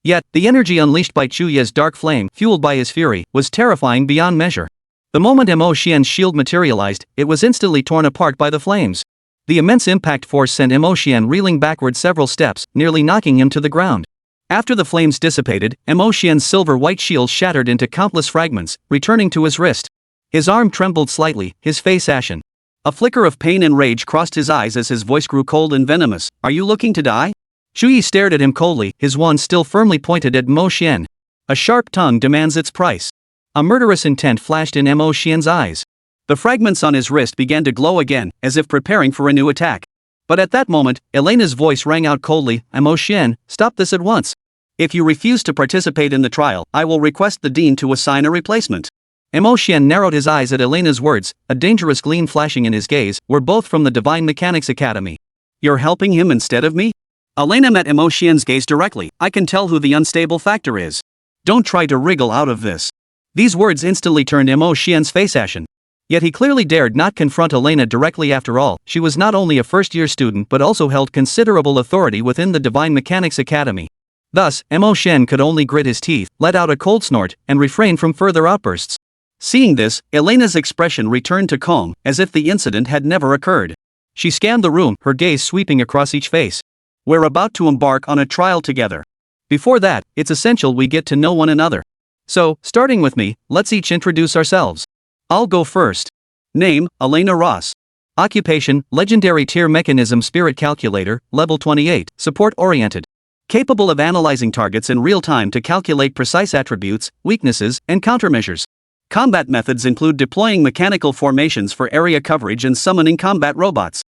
Yet, the energy unleashed by Chu Ye's dark flame, fueled by his fury, was terrifying beyond measure. The moment Mo Xian's shield materialized, it was instantly torn apart by the flames. The immense impact force sent Mo Xian reeling backward several steps, nearly knocking him to the ground. After the flames dissipated, Mo Xian's silver-white shield shattered into countless fragments, returning to his wrist. His arm trembled slightly, his face ashen. A flicker of pain and rage crossed his eyes as his voice grew cold and venomous. "Are you looking to die? Chu Ye stared at him coldly, his wand still firmly pointed at Mo Xian. A sharp tongue demands its price. A murderous intent flashed in Mo Xian's eyes. The fragments on his wrist began to glow again, as if preparing for a new attack. But at that moment, Elena's voice rang out coldly, Mo Xian, stop this at once. If you refuse to participate in the trial, I will request the dean to assign a replacement. Mo Xian narrowed his eyes at Elena's words, a dangerous gleam flashing in his gaze. We're both from the Divine Mechanics Academy. You're helping him instead of me? Elena met Mo Xian's gaze directly. I can tell who the unstable factor is. Don't try to wriggle out of this. These words instantly turned Mo Xian's face ashen. Yet he clearly dared not confront Elena directly. After all, she was not only a first-year student but also held considerable authority within the Divine Mechanics Academy. Thus, Mo Xian could only grit his teeth, let out a cold snort, and refrain from further outbursts. Seeing this, Elena's expression returned to calm, as if the incident had never occurred. She scanned the room, her gaze sweeping across each face. We're about to embark on a trial together. Before that, it's essential we get to know one another. So, starting with me, let's each introduce ourselves. I'll go first. Name, Elena Ross. Occupation, Legendary Tier Mechanism Spirit Calculator, Level 28, Support-Oriented. Capable of analyzing targets in real time to calculate precise attributes, weaknesses, and countermeasures. Combat methods include deploying mechanical formations for area coverage and summoning combat robots.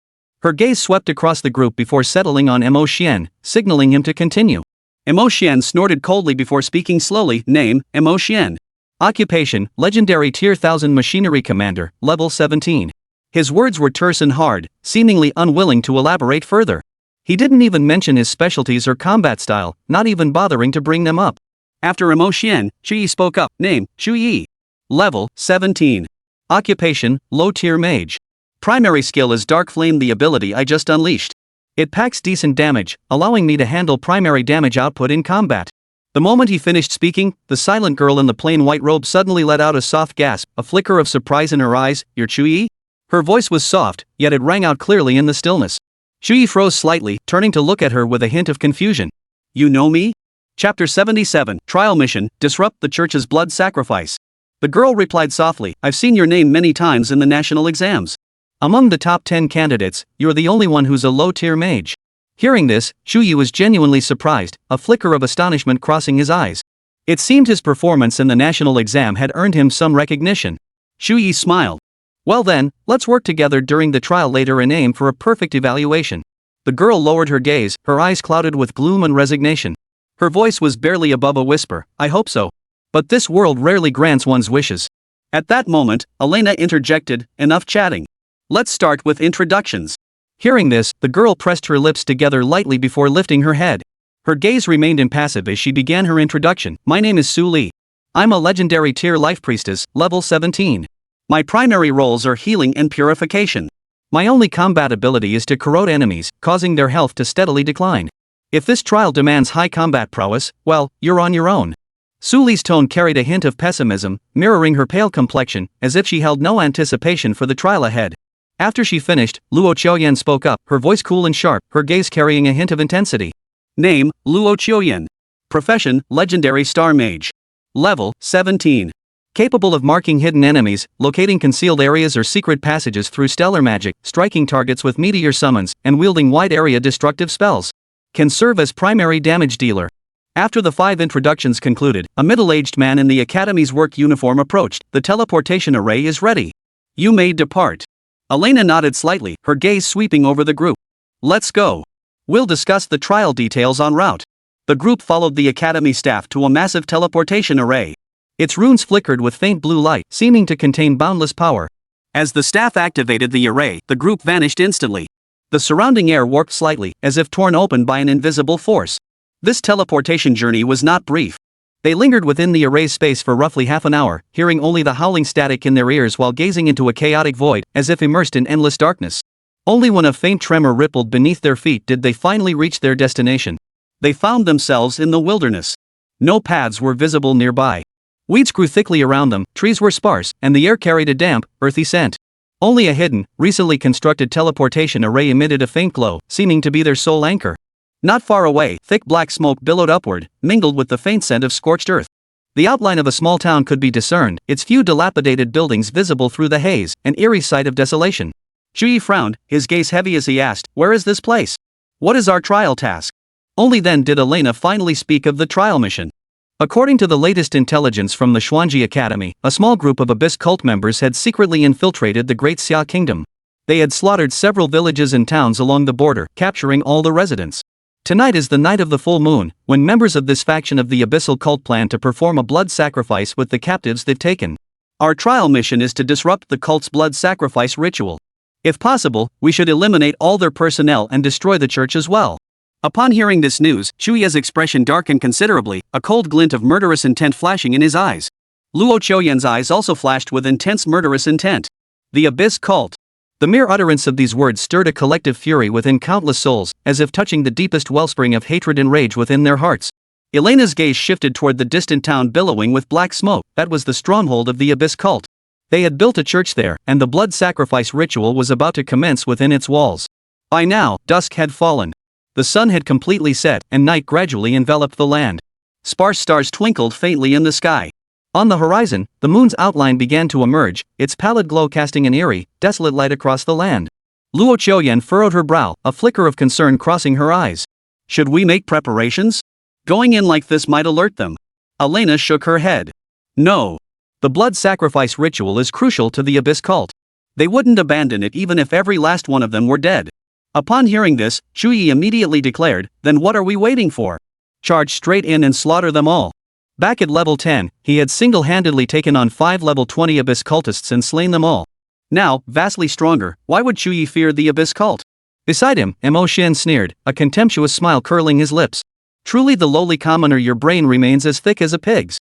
Her gaze swept across the group before settling on Mo Xian, signaling him to continue. Mo Xian snorted coldly before speaking slowly. Name, Mo Xian. Occupation, Legendary Tier 1000 Machinery Commander, Level 17. His words were terse and hard, seemingly unwilling to elaborate further. He didn't even mention his specialties or combat style, not even bothering to bring them up. After Mo Xian, Chu Ye spoke up. Name, Chu Ye. Level 17. Occupation, Low-Tier Mage. Primary skill is Dark Flame, the ability I just unleashed. It packs decent damage, allowing me to handle primary damage output in combat. The moment he finished speaking, the silent girl in the plain white robe suddenly let out a soft gasp, a flicker of surprise in her eyes. You're Chu Ye? Her voice was soft, yet it rang out clearly in the stillness. Chu Ye froze slightly, turning to look at her with a hint of confusion. You know me? Chapter 77, Trial Mission, Disrupt the Church's Blood Sacrifice. The girl replied softly, I've seen your name many times in the national exams. Among the top 10 candidates, you're the only one who's a low-tier mage. Hearing this, Chu Ye was genuinely surprised, a flicker of astonishment crossing his eyes. It seemed his performance in the national exam had earned him some recognition. Chu Ye smiled. Well then, let's work together during the trial later and aim for a perfect evaluation. The girl lowered her gaze, her eyes clouded with gloom and resignation. Her voice was barely above a whisper. I hope so. But this world rarely grants one's wishes. At that moment, Elena interjected, enough chatting. Let's start with introductions. Hearing this, the girl pressed her lips together lightly before lifting her head. Her gaze remained impassive as she began her introduction. My name is Su Li. I'm a legendary tier life priestess, level 17. My primary roles are healing and purification. My only combat ability is to corrode enemies, causing their health to steadily decline. If this trial demands high combat prowess, well, you're on your own. Su Li's tone carried a hint of pessimism, mirroring her pale complexion, as if she held no anticipation for the trial ahead. After she finished, Luo Qiuyan spoke up, her voice cool and sharp, her gaze carrying a hint of intensity. Name, Luo Qiuyan. Profession, Legendary Star Mage. Level, 17. Capable of marking hidden enemies, locating concealed areas or secret passages through stellar magic, striking targets with meteor summons, and wielding wide-area destructive spells. Can serve as primary damage dealer. After the 5 introductions concluded, a middle-aged man in the Academy's work uniform approached. The teleportation array is ready. You may depart. Elena nodded slightly, her gaze sweeping over the group. Let's go. We'll discuss the trial details en route. The group followed the Academy staff to a massive teleportation array. Its runes flickered with faint blue light, seeming to contain boundless power. As the staff activated the array, the group vanished instantly. The surrounding air warped slightly, as if torn open by an invisible force. This teleportation journey was not brief. They lingered within the array's space for roughly half an hour, hearing only the howling static in their ears while gazing into a chaotic void, as if immersed in endless darkness. Only when a faint tremor rippled beneath their feet did they finally reach their destination. They found themselves in the wilderness. No paths were visible nearby. Weeds grew thickly around them, trees were sparse, and the air carried a damp, earthy scent. Only a hidden, recently constructed teleportation array emitted a faint glow, seeming to be their sole anchor. Not far away, thick black smoke billowed upward, mingled with the faint scent of scorched earth. The outline of a small town could be discerned, its few dilapidated buildings visible through the haze, an eerie sight of desolation. Chu Ye frowned, his gaze heavy as he asked, where is this place? What is our trial task? Only then did Elena finally speak of the trial mission. According to the latest intelligence from the Xuanji Academy, a small group of Abyss cult members had secretly infiltrated the Great Xia Kingdom. They had slaughtered several villages and towns along the border, capturing all the residents. Tonight is the night of the full moon, when members of this faction of the Abyssal cult plan to perform a blood sacrifice with the captives they've taken. Our trial mission is to disrupt the cult's blood sacrifice ritual. If possible, we should eliminate all their personnel and destroy the church as well. Upon hearing this news, Chu Ye's expression darkened considerably, a cold glint of murderous intent flashing in his eyes. Luo Qiuyan's eyes also flashed with intense murderous intent. The Abyss cult. The mere utterance of these words stirred a collective fury within countless souls, as if touching the deepest wellspring of hatred and rage within their hearts. Elena's gaze shifted toward the distant town billowing with black smoke. That was the stronghold of the Abyss cult. They had built a church there, and the blood sacrifice ritual was about to commence within its walls. By now, dusk had fallen. The sun had completely set, and night gradually enveloped the land. Sparse stars twinkled faintly in the sky. On the horizon, the moon's outline began to emerge, its pallid glow casting an eerie, desolate light across the land. Luo Qiuyan furrowed her brow, a flicker of concern crossing her eyes. Should we make preparations? Going in like this might alert them. Elena shook her head. No. The blood sacrifice ritual is crucial to the Abyss cult. They wouldn't abandon it even if every last one of them were dead. Upon hearing this, Chu Ye immediately declared, then what are we waiting for? Charge straight in and slaughter them all. Back at level 10, he had single-handedly taken on 5 level 20 Abyss cultists and slain them all. Now, vastly stronger, why would Chu Ye fear the Abyss cult? Beside him, Mo Xian sneered, a contemptuous smile curling his lips. Truly the lowly commoner, your brain remains as thick as a pig's.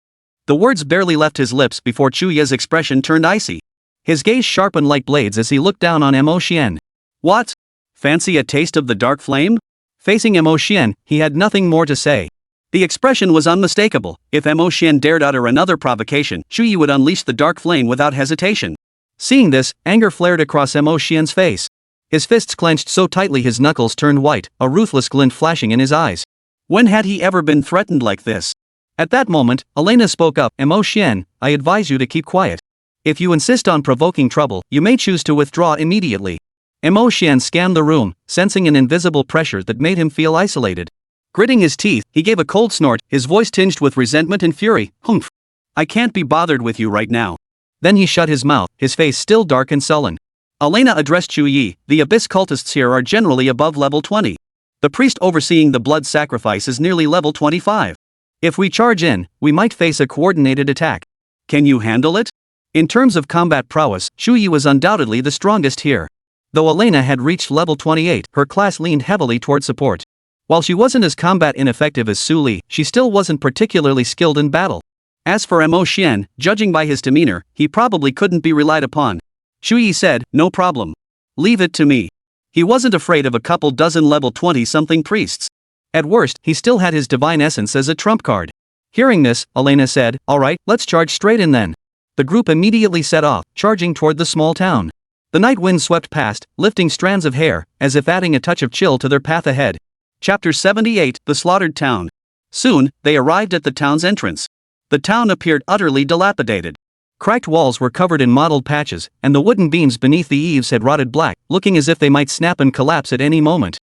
The words barely left his lips before Chu Ye's expression turned icy. His gaze sharpened like blades as he looked down on Mo Xian. What? Fancy a taste of the dark flame? Facing Mo Xian, he had nothing more to say. The expression was unmistakable. If Mo Xian dared utter another provocation, Chu Ye would unleash the dark flame without hesitation. Seeing this, anger flared across Mo Xian's face. His fists clenched so tightly his knuckles turned white, a ruthless glint flashing in his eyes. When had he ever been threatened like this? At that moment, Elena spoke up. Mo Xian, I advise you to keep quiet. If you insist on provoking trouble, you may choose to withdraw immediately. Mo Xian scanned the room, sensing an invisible pressure that made him feel isolated. Gritting his teeth, he gave a cold snort, his voice tinged with resentment and fury. Humph. I can't be bothered with you right now. Then he shut his mouth, his face still dark and sullen. Elena addressed Chu Ye, the Abyss cultists here are generally above level 20. The priest overseeing the blood sacrifice is nearly level 25. If we charge in, we might face a coordinated attack. Can you handle it? In terms of combat prowess, Chu Ye was undoubtedly the strongest here. Though Elena had reached level 28, her class leaned heavily toward support. While she wasn't as combat ineffective as Su Li, she still wasn't particularly skilled in battle. As for Mo Xian, judging by his demeanor, he probably couldn't be relied upon. Chu Ye said, no problem. Leave it to me. He wasn't afraid of a couple dozen level 20-something priests. At worst, he still had his divine essence as a trump card. Hearing this, Elena said, alright, let's charge straight in then. The group immediately set off, charging toward the small town. The night wind swept past, lifting strands of hair, as if adding a touch of chill to their path ahead. Chapter 78, The Slaughtered Town. Soon, they arrived at the town's entrance. The town appeared utterly dilapidated. Cracked walls were covered in mottled patches, and the wooden beams beneath the eaves had rotted black, looking as if they might snap and collapse at any moment.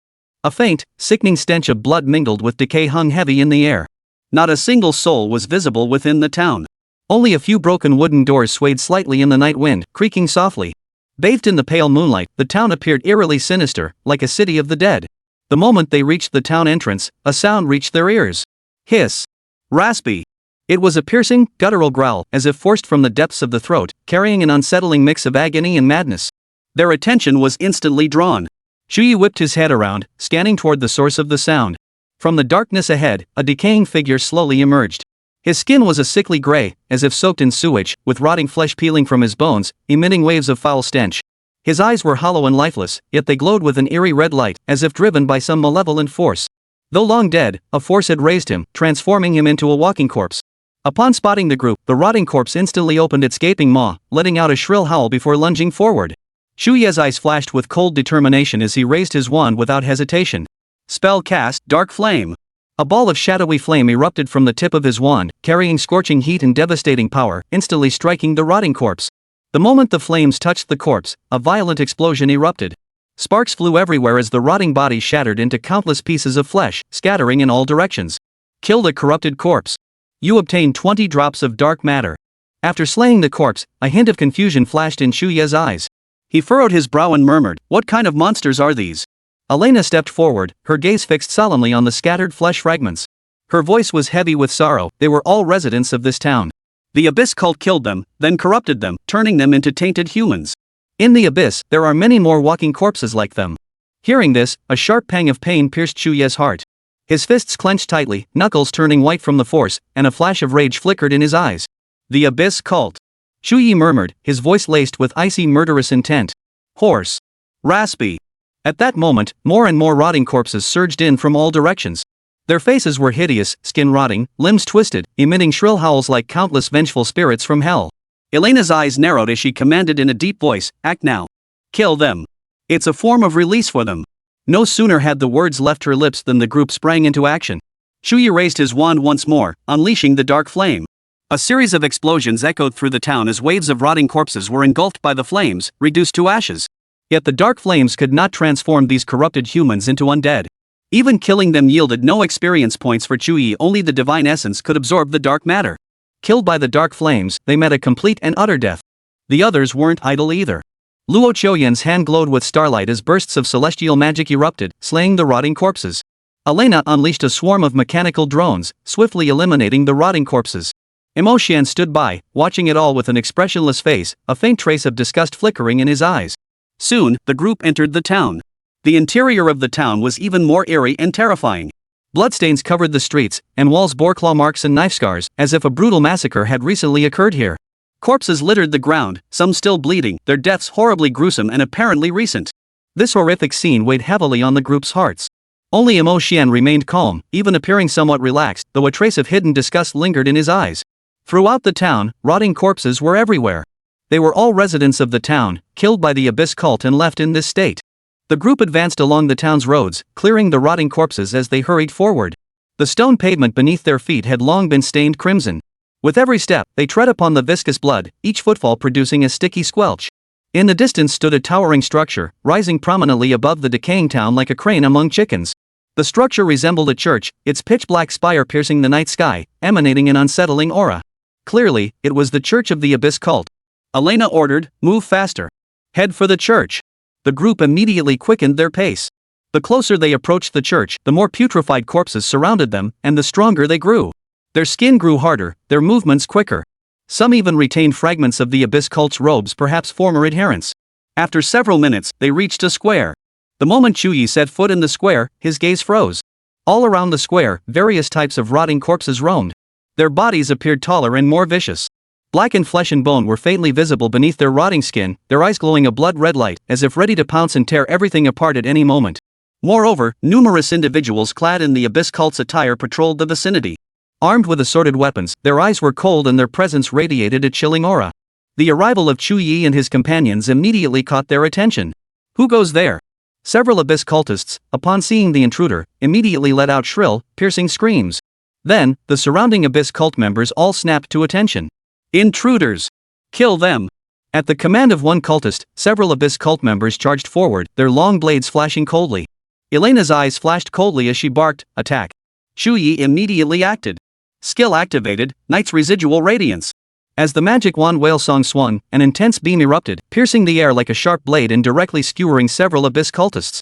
A faint, sickening stench of blood mingled with decay hung heavy in the air. Not a single soul was visible within the town. Only a few broken wooden doors swayed slightly in the night wind, creaking softly. Bathed in the pale moonlight, the town appeared eerily sinister, like a city of the dead. The moment they reached the town entrance, a sound reached their ears. Hiss. Raspy. It was a piercing, guttural growl, as if forced from the depths of the throat, carrying an unsettling mix of agony and madness. Their attention was instantly drawn. Chu Ye whipped his head around, scanning toward the source of the sound. From the darkness ahead, a decaying figure slowly emerged. His skin was a sickly gray, as if soaked in sewage, with rotting flesh peeling from his bones, emitting waves of foul stench. His eyes were hollow and lifeless, yet they glowed with an eerie red light, as if driven by some malevolent force. Though long dead, a force had raised him, transforming him into a walking corpse. Upon spotting the group, the rotting corpse instantly opened its gaping maw, letting out a shrill howl before lunging forward. Chu Ye's eyes flashed with cold determination as he raised his wand without hesitation. Spell cast, Dark Flame. A ball of shadowy flame erupted from the tip of his wand, carrying scorching heat and devastating power, instantly striking the rotting corpse. The moment the flames touched the corpse, a violent explosion erupted. Sparks flew everywhere as the rotting body shattered into countless pieces of flesh, scattering in all directions. Kill the corrupted corpse. You obtain 20 drops of dark matter. After slaying the corpse, a hint of confusion flashed in Chu Ye's eyes. He furrowed his brow and murmured, "What kind of monsters are these?" Elena stepped forward, her gaze fixed solemnly on the scattered flesh fragments. Her voice was heavy with sorrow. They were all residents of this town. The Abyss cult killed them, then corrupted them, turning them into tainted humans. In the Abyss, there are many more walking corpses like them. Hearing this, a sharp pang of pain pierced Chu Ye's heart. His fists clenched tightly, knuckles turning white from the force, and a flash of rage flickered in his eyes. The Abyss cult. Chu Ye murmured, his voice laced with icy murderous intent. Hoarse. Raspy. At that moment, more and more rotting corpses surged in from all directions. Their faces were hideous, skin rotting, limbs twisted, emitting shrill howls like countless vengeful spirits from hell. Elena's eyes narrowed as she commanded in a deep voice, "Act now. Kill them. It's a form of release for them." No sooner had the words left her lips than the group sprang into action. Chu Ye raised his wand once more, unleashing the dark flame. A series of explosions echoed through the town as waves of rotting corpses were engulfed by the flames, reduced to ashes. Yet the dark flames could not transform these corrupted humans into undead. Even killing them yielded no experience points for Chu Ye. Only the divine essence could absorb the dark matter. Killed by the dark flames, they met a complete and utter death. The others weren't idle either. Luo Qiuyan's hand glowed with starlight as bursts of celestial magic erupted, slaying the rotting corpses. Elena unleashed a swarm of mechanical drones, swiftly eliminating the rotting corpses. Imo Xian stood by, watching it all with an expressionless face, a faint trace of disgust flickering in his eyes. Soon, the group entered the town. The interior of the town was even more eerie and terrifying. Bloodstains covered the streets, and walls bore claw marks and knife scars, as if a brutal massacre had recently occurred here. Corpses littered the ground, some still bleeding, their deaths horribly gruesome and apparently recent. This horrific scene weighed heavily on the group's hearts. Only Imo Xian remained calm, even appearing somewhat relaxed, though a trace of hidden disgust lingered in his eyes. Throughout the town, rotting corpses were everywhere. They were all residents of the town, killed by the Abyss cult and left in this state. The group advanced along the town's roads, clearing the rotting corpses as they hurried forward. The stone pavement beneath their feet had long been stained crimson. With every step, they tread upon the viscous blood, each footfall producing a sticky squelch. In the distance stood a towering structure, rising prominently above the decaying town like a crane among chickens. The structure resembled a church, its pitch-black spire piercing the night sky, emanating an unsettling aura. Clearly, it was the Church of the Abyss cult. Elena ordered, "Move faster. Head for the church." The group immediately quickened their pace. The closer they approached the church, the more putrefied corpses surrounded them, and the stronger they grew. Their skin grew harder, their movements quicker. Some even retained fragments of the Abyss cult's robes, perhaps former adherents. After several minutes, they reached a square. The moment Chu Ye set foot in the square, his gaze froze. All around the square, various types of rotting corpses roamed. Their bodies appeared taller and more vicious. Blackened flesh and bone were faintly visible beneath their rotting skin, their eyes glowing a blood-red light, as if ready to pounce and tear everything apart at any moment. Moreover, numerous individuals clad in the Abyss cult's attire patrolled the vicinity. Armed with assorted weapons, their eyes were cold and their presence radiated a chilling aura. The arrival of Chu Ye and his companions immediately caught their attention. "Who goes there?" Several Abyss cultists, upon seeing the intruder, immediately let out shrill, piercing screams. Then, the surrounding Abyss cult members all snapped to attention. "Intruders! Kill them!" At the command of one cultist, several Abyss cult members charged forward, their long blades flashing coldly. Elena's eyes flashed coldly as she barked, "Attack!" Chu Ye immediately acted. Skill activated, Knight's Residual Radiance. As the magic wand whale song swung, an intense beam erupted, piercing the air like a sharp blade and directly skewering several Abyss cultists.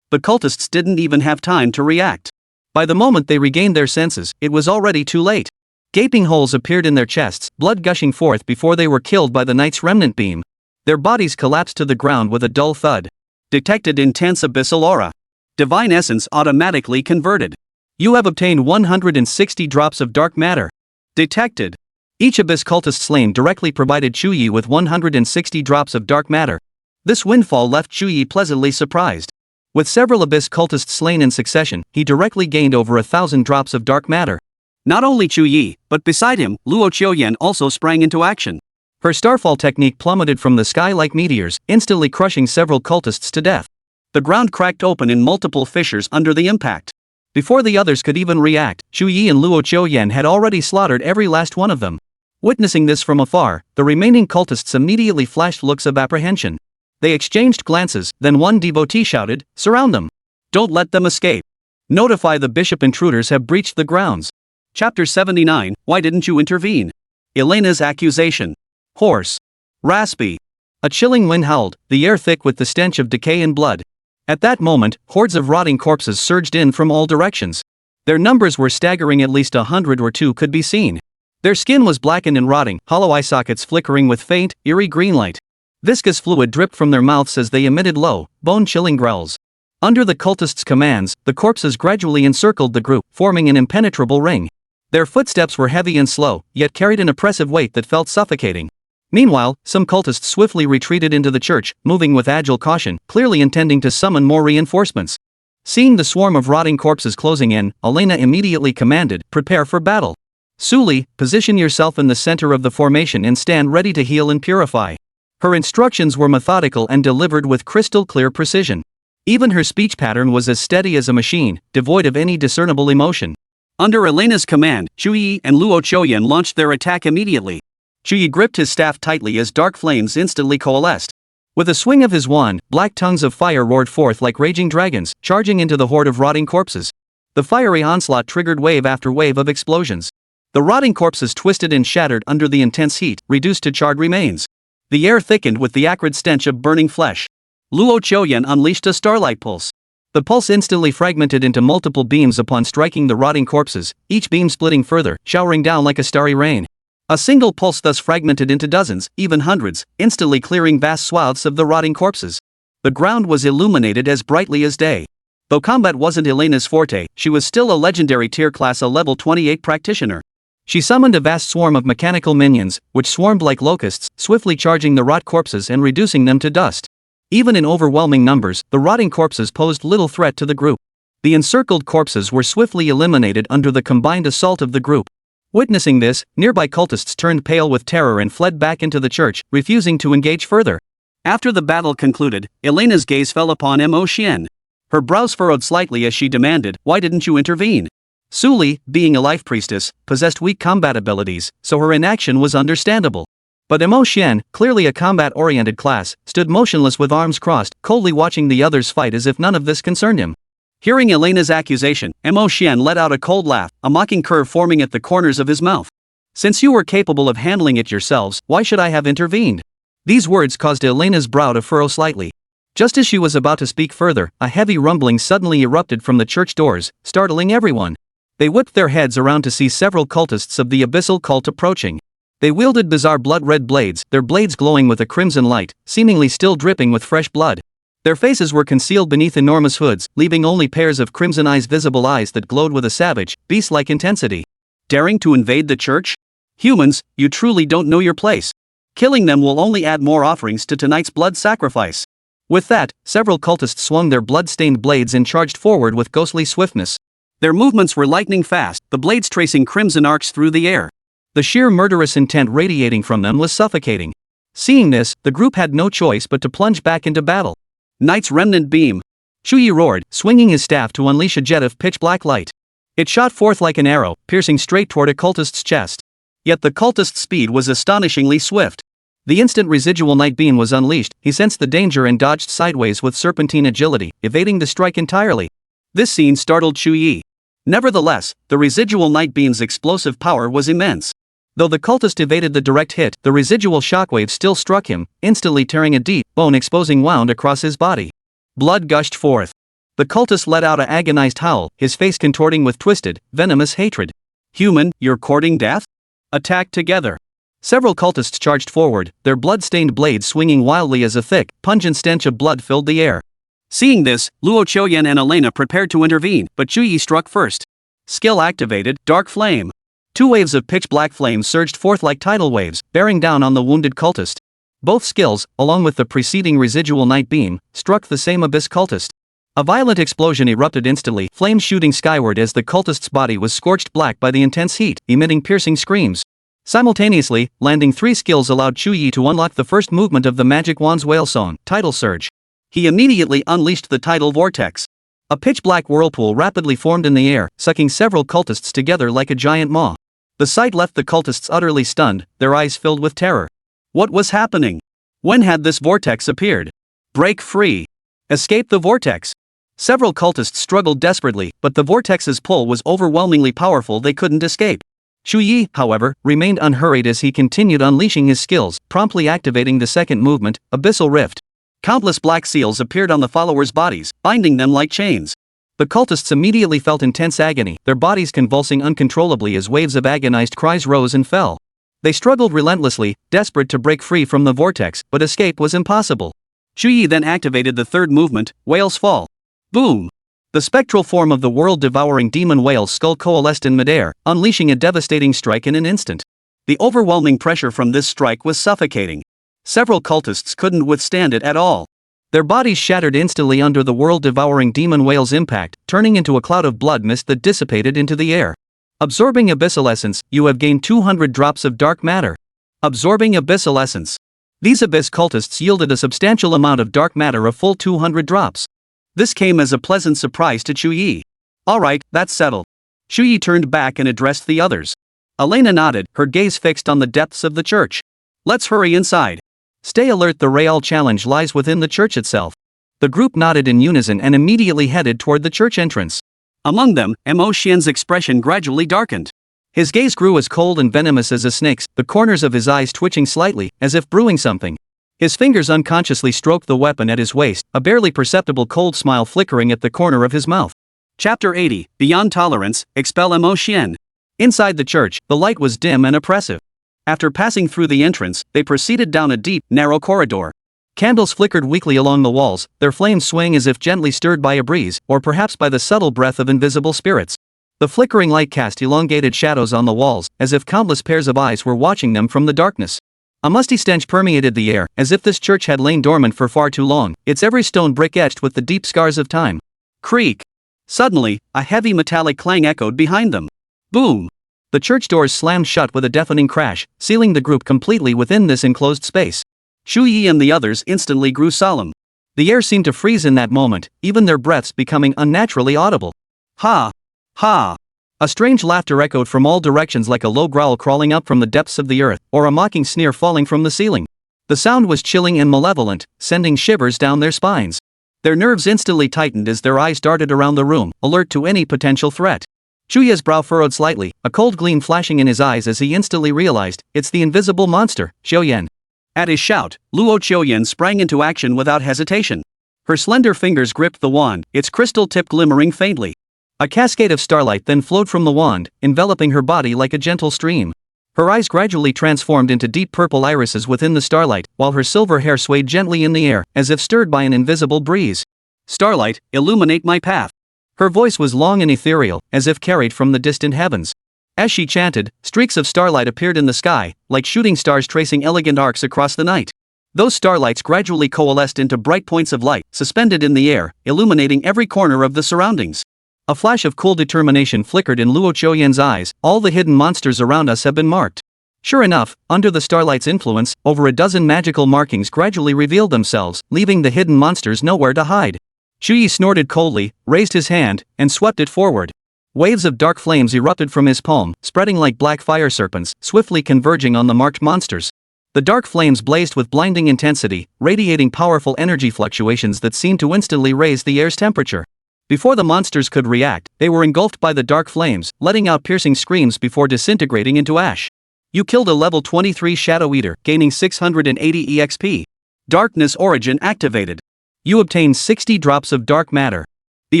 The cultists didn't even have time to react. By the moment they regained their senses, it was already too late. Gaping holes appeared in their chests, blood gushing forth before they were killed by the Knight's remnant beam. Their bodies collapsed to the ground with a dull thud. Detected intense abyssal aura. Divine essence automatically converted. You have obtained 160 drops of dark matter. Detected. Each Abyss cultist slain directly provided Chu Ye with 160 drops of dark matter. This windfall left Chu Ye pleasantly surprised. With several Abyss cultists slain in succession, he directly gained over 1,000 drops of dark matter. Not only Chu Ye, but beside him, Luo Qiuyan also sprang into action. Her starfall technique plummeted from the sky like meteors, instantly crushing several cultists to death. The ground cracked open in multiple fissures under the impact. Before the others could even react, Chu Ye and Luo Qiuyan had already slaughtered every last one of them. Witnessing this from afar, the remaining cultists immediately flashed looks of apprehension. They exchanged glances, then one devotee shouted, "Surround them! Don't let them escape! Notify the bishop intruders have breached the grounds." Chapter 79, Why didn't you intervene? Elena's accusation. Hoarse. Raspy. A chilling wind howled, the air thick with the stench of decay and blood. At that moment, hordes of rotting corpses surged in from all directions. Their numbers were staggering, at least 100 or two could be seen. Their skin was blackened and rotting, hollow eye sockets flickering with faint, eerie green light. Viscous fluid dripped from their mouths as they emitted low, bone-chilling growls. Under the cultists' commands, the corpses gradually encircled the group, forming an impenetrable ring. Their footsteps were heavy and slow, yet carried an oppressive weight that felt suffocating. Meanwhile, some cultists swiftly retreated into the church, moving with agile caution, clearly intending to summon more reinforcements. Seeing the swarm of rotting corpses closing in, Elena immediately commanded, "Prepare for battle. Suli, position yourself in the center of the formation and stand ready to heal and purify." Her instructions were methodical and delivered with crystal-clear precision. Even her speech pattern was as steady as a machine, devoid of any discernible emotion. Under Elena's command, Chu Ye and Luo Choyan launched their attack immediately. Chu Ye gripped his staff tightly as dark flames instantly coalesced. With a swing of his wand, black tongues of fire roared forth like raging dragons, charging into the horde of rotting corpses. The fiery onslaught triggered wave after wave of explosions. The rotting corpses twisted and shattered under the intense heat, reduced to charred remains. The air thickened with the acrid stench of burning flesh. Luo Choyan unleashed a starlight pulse. The pulse instantly fragmented into multiple beams upon striking the rotting corpses, each beam splitting further, showering down like a starry rain. A single pulse thus fragmented into dozens, even hundreds, instantly clearing vast swaths of the rotting corpses. The ground was illuminated as brightly as day. Though combat wasn't Elena's forte, she was still a legendary tier class, a level 28 practitioner. She summoned a vast swarm of mechanical minions, which swarmed like locusts, swiftly charging the rot corpses and reducing them to dust. Even in overwhelming numbers, the rotting corpses posed little threat to the group. The encircled corpses were swiftly eliminated under the combined assault of the group. Witnessing this, nearby cultists turned pale with terror and fled back into the church, refusing to engage further. After the battle concluded, Elena's gaze fell upon Mo Xian. Her brows furrowed slightly as she demanded, "Why didn't you intervene?" Suli, being a life priestess, possessed weak combat abilities, so her inaction was understandable. But Mo Xian, clearly a combat-oriented class, stood motionless with arms crossed, coldly watching the others fight as if none of this concerned him. Hearing Elena's accusation, Mo Xian let out a cold laugh, a mocking curve forming at the corners of his mouth. "Since you were capable of handling it yourselves, why should I have intervened?" These words caused Elena's brow to furrow slightly. Just as she was about to speak further, a heavy rumbling suddenly erupted from the church doors, startling everyone. They whipped their heads around to see several cultists of the abyssal cult approaching. They wielded bizarre blood-red blades, their blades glowing with a crimson light, seemingly still dripping with fresh blood. Their faces were concealed beneath enormous hoods, leaving only pairs of crimson eyes, visible eyes that glowed with a savage, beast-like intensity. Daring to invade the church? Humans, you truly don't know your place. Killing them will only add more offerings to tonight's blood sacrifice. With that, several cultists swung their blood-stained blades and charged forward with ghostly swiftness. Their movements were lightning fast, the blades tracing crimson arcs through the air. The sheer murderous intent radiating from them was suffocating. Seeing this, the group had no choice but to plunge back into battle. Knight's Remnant Beam. Chu Ye roared, swinging his staff to unleash a jet of pitch-black light. It shot forth like an arrow, piercing straight toward a cultist's chest. Yet the cultist's speed was astonishingly swift. The instant residual night beam was unleashed, he sensed the danger and dodged sideways with serpentine agility, evading the strike entirely. This scene startled Chu Ye. Nevertheless, the residual night beam's explosive power was immense. Though the cultist evaded the direct hit, the residual shockwave still struck him, instantly tearing a deep, bone-exposing wound across his body. Blood gushed forth. The cultist let out an agonized howl, his face contorting with twisted, venomous hatred. "Human, you're courting death? Attack together." Several cultists charged forward, their blood-stained blades swinging wildly as a thick, pungent stench of blood filled the air. Seeing this, Luo Choyan and Elena prepared to intervene, but Chu Ye struck first. Skill activated, Dark Flame. 2 waves of pitch-black flame surged forth like tidal waves, bearing down on the wounded cultist. Both skills, along with the preceding residual night beam, struck the same abyss cultist. A violent explosion erupted instantly, flames shooting skyward as the cultist's body was scorched black by the intense heat, emitting piercing screams. Simultaneously, landing 3 skills allowed Chu Ye to unlock the first movement of the magic wand's whale song, Tidal Surge. He immediately unleashed the tidal vortex. A pitch-black whirlpool rapidly formed in the air, sucking several cultists together like a giant maw. The sight left the cultists utterly stunned, their eyes filled with terror. What was happening? When had this vortex appeared? Break free. Escape the vortex. Several cultists struggled desperately, but the vortex's pull was overwhelmingly powerful, they couldn't escape. Chu Ye, however, remained unhurried as he continued unleashing his skills, promptly activating the second movement, Abyssal Rift. Countless black seals appeared on the followers' bodies, binding them like chains. The cultists immediately felt intense agony, their bodies convulsing uncontrollably as waves of agonized cries rose and fell. They struggled relentlessly, desperate to break free from the vortex, but escape was impossible. Chu Ye then activated the third movement, Whale's Fall. Boom! The spectral form of the world-devouring demon whale's skull coalesced in midair, unleashing a devastating strike in an instant. The overwhelming pressure from this strike was suffocating. Several cultists couldn't withstand it at all. Their bodies shattered instantly under the world-devouring demon whale's impact, turning into a cloud of blood mist that dissipated into the air. Absorbing Abyssal Essence, you have gained 200 drops of dark matter. Absorbing Abyssal Essence. These Abyss cultists yielded a substantial amount of dark matter, a full 200 drops. This came as a pleasant surprise to Chu Ye. Alright, that's settled. Chu Ye turned back and addressed the others. Elena nodded, her gaze fixed on the depths of the church. Let's hurry inside. Stay alert, the real challenge lies within the church itself. The group nodded in unison and immediately headed toward the church entrance. Among them, Mo Xian's expression gradually darkened. His gaze grew as cold and venomous as a snake's, the corners of his eyes twitching slightly, as if brewing something. His fingers unconsciously stroked the weapon at his waist, a barely perceptible cold smile flickering at the corner of his mouth. Chapter 80, Beyond Tolerance, Expel Mo Xian. Inside the church, the light was dim and oppressive. After passing through the entrance, they proceeded down a deep, narrow corridor. Candles flickered weakly along the walls, their flames swaying as if gently stirred by a breeze, or perhaps by the subtle breath of invisible spirits. The flickering light cast elongated shadows on the walls, as if countless pairs of eyes were watching them from the darkness. A musty stench permeated the air, as if this church had lain dormant for far too long, its every stone brick etched with the deep scars of time. Creak! Suddenly, a heavy metallic clang echoed behind them. Boom! The church doors slammed shut with a deafening crash, sealing the group completely within this enclosed space. Chu Ye and the others instantly grew solemn. The air seemed to freeze in that moment, even their breaths becoming unnaturally audible. Ha! Ha! A strange laughter echoed from all directions, like a low growl crawling up from the depths of the earth, or a mocking sneer falling from the ceiling. The sound was chilling and malevolent, sending shivers down their spines. Their nerves instantly tightened as their eyes darted around the room, alert to any potential threat. Chu Ye's brow furrowed slightly, a cold gleam flashing in his eyes as he instantly realized, it's the invisible monster, Xiaoyan. At his shout, Luo Xiaoyan sprang into action without hesitation. Her slender fingers gripped the wand, its crystal tip glimmering faintly. A cascade of starlight then flowed from the wand, enveloping her body like a gentle stream. Her eyes gradually transformed into deep purple irises within the starlight, while her silver hair swayed gently in the air, as if stirred by an invisible breeze. Starlight, illuminate my path. Her voice was long and ethereal, as if carried from the distant heavens. As she chanted, streaks of starlight appeared in the sky, like shooting stars tracing elegant arcs across the night. Those starlights gradually coalesced into bright points of light, suspended in the air, illuminating every corner of the surroundings. A flash of cool determination flickered in Luo Qiuyan's eyes. All the hidden monsters around us have been marked. Sure enough, under the starlight's influence, over a dozen magical markings gradually revealed themselves, leaving the hidden monsters nowhere to hide. Chu Ye snorted coldly, raised his hand, and swept it forward. Waves of dark flames erupted from his palm, spreading like black fire serpents, swiftly converging on the marked monsters. The dark flames blazed with blinding intensity, radiating powerful energy fluctuations that seemed to instantly raise the air's temperature. Before the monsters could react, they were engulfed by the dark flames, letting out piercing screams before disintegrating into ash. You killed a level 23 Shadow Eater, gaining 680 EXP. Darkness Origin activated. You obtained 60 drops of dark matter. The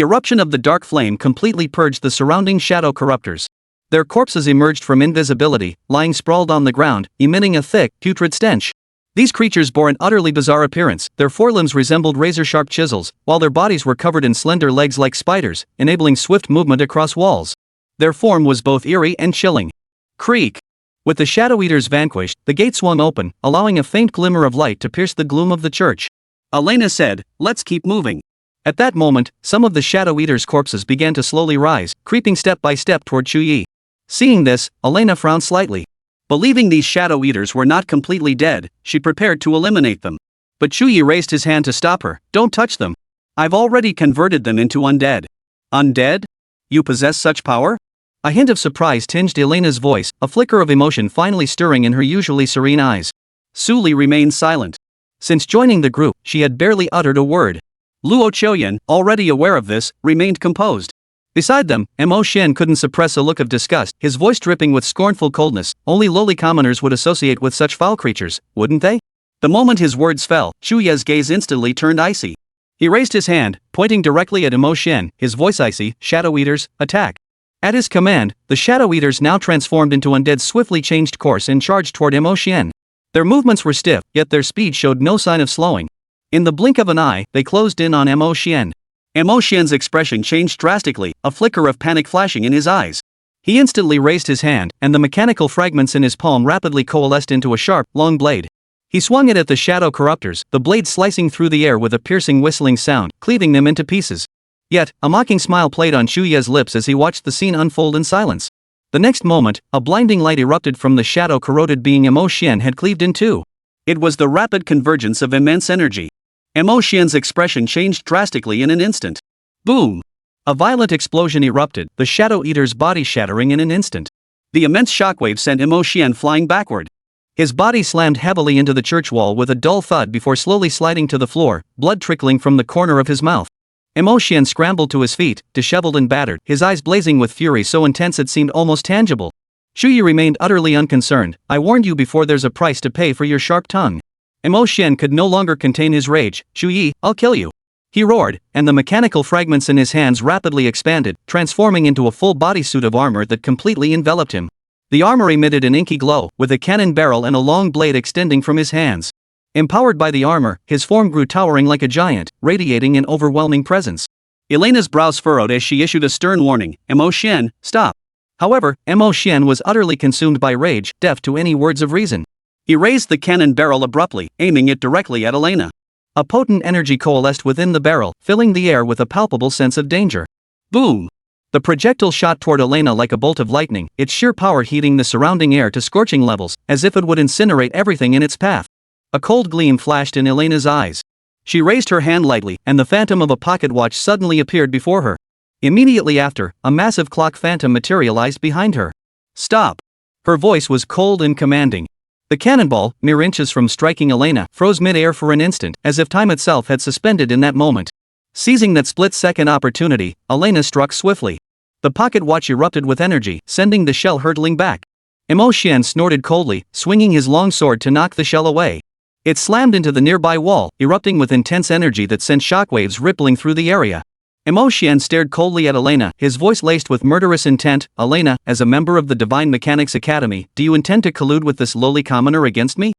eruption of the dark flame completely purged the surrounding shadow corruptors. Their corpses emerged from invisibility, lying sprawled on the ground, emitting a thick, putrid stench. These creatures bore an utterly bizarre appearance. Their forelimbs resembled razor-sharp chisels, while their bodies were covered in slender legs like spiders, enabling swift movement across walls. Their form was both eerie and chilling. Creak! With the Shadow Eaters vanquished, the gate swung open, allowing a faint glimmer of light to pierce the gloom of the church. Elena said, "Let's keep moving." At that moment, some of the Shadow Eaters' corpses began to slowly rise, creeping step by step toward Chu Ye. Seeing this, Elena frowned slightly. Believing these Shadow Eaters were not completely dead, she prepared to eliminate them. But Chu Ye raised his hand to stop her. "Don't touch them. I've already converted them into undead." "Undead? You possess such power?" A hint of surprise tinged Elena's voice, a flicker of emotion finally stirring in her usually serene eyes. Su Li remained silent. Since joining the group, she had barely uttered a word. Luo Chuyen, already aware of this, remained composed. Beside them, Mo Xian couldn't suppress a look of disgust, his voice dripping with scornful coldness. Only lowly commoners would associate with such foul creatures, wouldn't they? The moment his words fell, Chu Ye's gaze instantly turned icy. He raised his hand, pointing directly at Mo Xian, his voice icy. Shadow Eaters, attack. At his command, the Shadow Eaters, now transformed into undead, swiftly changed course and charged toward Mo Xian. Their movements were stiff, yet their speed showed no sign of slowing. In the blink of an eye, they closed in on Mo Xian. Mo Xian's expression changed drastically, a flicker of panic flashing in his eyes. He instantly raised his hand, and the mechanical fragments in his palm rapidly coalesced into a sharp, long blade. He swung it at the shadow corruptors, the blade slicing through the air with a piercing whistling sound, cleaving them into pieces. Yet, a mocking smile played on Chu Ye's lips as he watched the scene unfold in silence. The next moment, a blinding light erupted from the shadow-corroded being Mo Xian had cleaved in two. It was the rapid convergence of immense energy. Mo Xian's expression changed drastically in an instant. Boom! A violent explosion erupted, the Shadow Eater's body shattering in an instant. The immense shockwave sent Mo Xian flying backward. His body slammed heavily into the church wall with a dull thud before slowly sliding to the floor, blood trickling from the corner of his mouth. Mo Xian scrambled to his feet, disheveled and battered, his eyes blazing with fury so intense it seemed almost tangible. Chu Ye remained utterly unconcerned. I warned you before, there's a price to pay for your sharp tongue. Mo Xian could no longer contain his rage. Chu Ye, I'll kill you. He roared, and the mechanical fragments in his hands rapidly expanded, transforming into a full bodysuit of armor that completely enveloped him. The armor emitted an inky glow, with a cannon barrel and a long blade extending from his hands. Empowered by the armor, his form grew towering like a giant, radiating an overwhelming presence. Elena's brows furrowed as she issued a stern warning, Mo Xian, stop. However, Mo Xian was utterly consumed by rage, deaf to any words of reason. He raised the cannon barrel abruptly, aiming it directly at Elena. A potent energy coalesced within the barrel, filling the air with a palpable sense of danger. Boom! The projectile shot toward Elena like a bolt of lightning, its sheer power heating the surrounding air to scorching levels, as if it would incinerate everything in its path. A cold gleam flashed in Elena's eyes. She raised her hand lightly, and the phantom of a pocket watch suddenly appeared before her. Immediately after, a massive clock phantom materialized behind her. Stop! Her voice was cold and commanding. The cannonball, mere inches from striking Elena, froze mid-air for an instant, as if time itself had suspended in that moment. Seizing that split-second opportunity, Elena struck swiftly. The pocket watch erupted with energy, sending the shell hurtling back. Mo Xian snorted coldly, swinging his long sword to knock the shell away. It slammed into the nearby wall, erupting with intense energy that sent shockwaves rippling through the area. Mo Xian stared coldly at Elena, his voice laced with murderous intent. Elena, as a member of the Divine Mechanics Academy, do you intend to collude with this lowly commoner against me?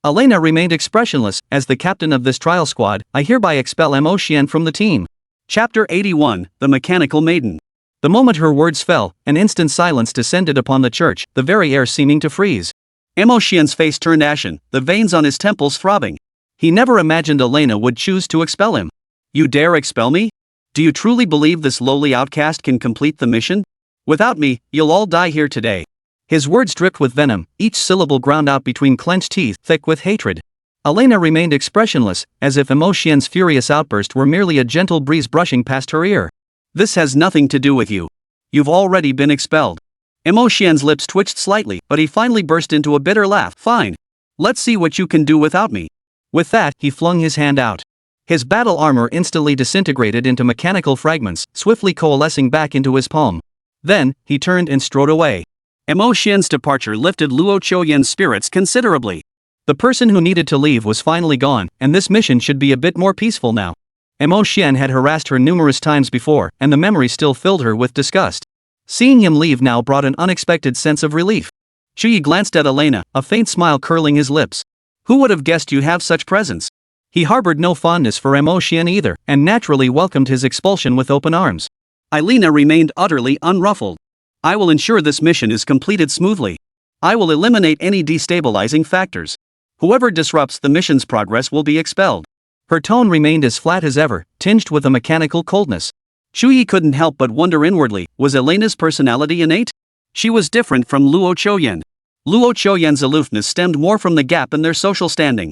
Elena remained expressionless. As the captain of this trial squad, I hereby expel Mo Xian from the team. Chapter 81, The Mechanical Maiden. The moment her words fell, an instant silence descended upon the church, the very air seeming to freeze. Mo Xian's face turned ashen, the veins on his temples throbbing. He never imagined Elena would choose to expel him. You dare expel me? Do you truly believe this lowly outcast can complete the mission? Without me, you'll all die here today. His words dripped with venom, each syllable ground out between clenched teeth, thick with hatred. Elena remained expressionless, as if Mo Xian's furious outburst were merely a gentle breeze brushing past her ear. This has nothing to do with you. You've already been expelled. Mo Xian's lips twitched slightly, but he finally burst into a bitter laugh. Fine. Let's see what you can do without me. With that, he flung his hand out. His battle armor instantly disintegrated into mechanical fragments, swiftly coalescing back into his palm. Then, he turned and strode away. Mo Xian's departure lifted Luo Chuyen's spirits considerably. The person who needed to leave was finally gone, and this mission should be a bit more peaceful now. Mo Xian had harassed her numerous times before, and the memory still filled her with disgust. Seeing him leave now brought an unexpected sense of relief. Chu Ye glanced at Elena, a faint smile curling his lips. Who would have guessed you have such presence? He harbored no fondness for Mo Xian either, and naturally welcomed his expulsion with open arms. Elena remained utterly unruffled. I will ensure this mission is completed smoothly. I will eliminate any destabilizing factors. Whoever disrupts the mission's progress will be expelled. Her tone remained as flat as ever, tinged with a mechanical coldness. Chu Ye couldn't help but wonder inwardly, was Elena's personality innate? She was different from Luo Chuyen. Luo Chuyen's aloofness stemmed more from the gap in their social standing.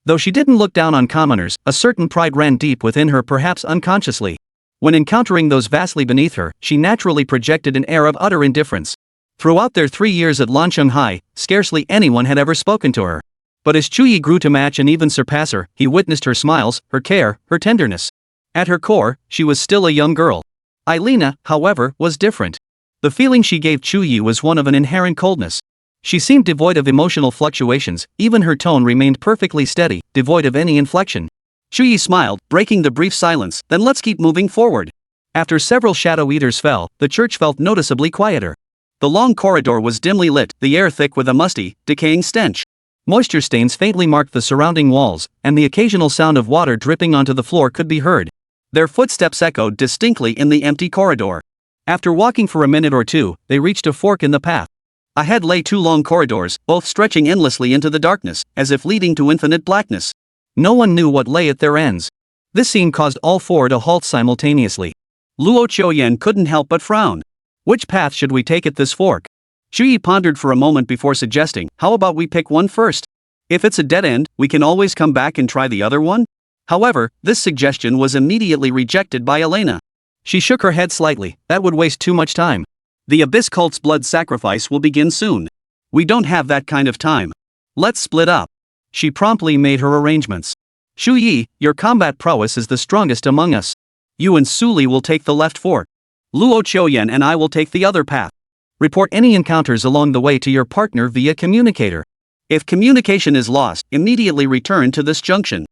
Though she didn't look down on commoners, a certain pride ran deep within her, perhaps unconsciously. When encountering those vastly beneath her, she naturally projected an air of utter indifference. Throughout their 3 years at Lancheng High, scarcely anyone had ever spoken to her. But as Chu Ye grew to match and even surpass her, he witnessed her smiles, her care, her tenderness. At her core, she was still a young girl. Aelina, however, was different. The feeling she gave Chu Ye was one of an inherent coldness. She seemed devoid of emotional fluctuations, even her tone remained perfectly steady, devoid of any inflection. Chu Ye smiled, breaking the brief silence, then let's keep moving forward. After several shadow eaters fell, the church felt noticeably quieter. The long corridor was dimly lit, the air thick with a musty, decaying stench. Moisture stains faintly marked the surrounding walls, and the occasional sound of water dripping onto the floor could be heard. Their footsteps echoed distinctly in the empty corridor. After walking for a minute or two, they reached a fork in the path. Ahead lay two long corridors, both stretching endlessly into the darkness, as if leading to infinite blackness. No one knew what lay at their ends. This scene caused all four to halt simultaneously. Luo Qiuyan couldn't help but frown. Which path should we take at this fork? Chu Ye pondered for a moment before suggesting, how about we pick one first? If it's a dead end, we can always come back and try the other one? However, this suggestion was immediately rejected by Aelina. She shook her head slightly, that would waste too much time. The Abyss cult's blood sacrifice will begin soon. We don't have that kind of time. Let's split up. She promptly made her arrangements. Chu Ye, your combat prowess is the strongest among us. You and Su Li will take the left fork. Luo Qiuyan and I will take the other path. Report any encounters along the way to your partner via communicator. If communication is lost, immediately return to this junction.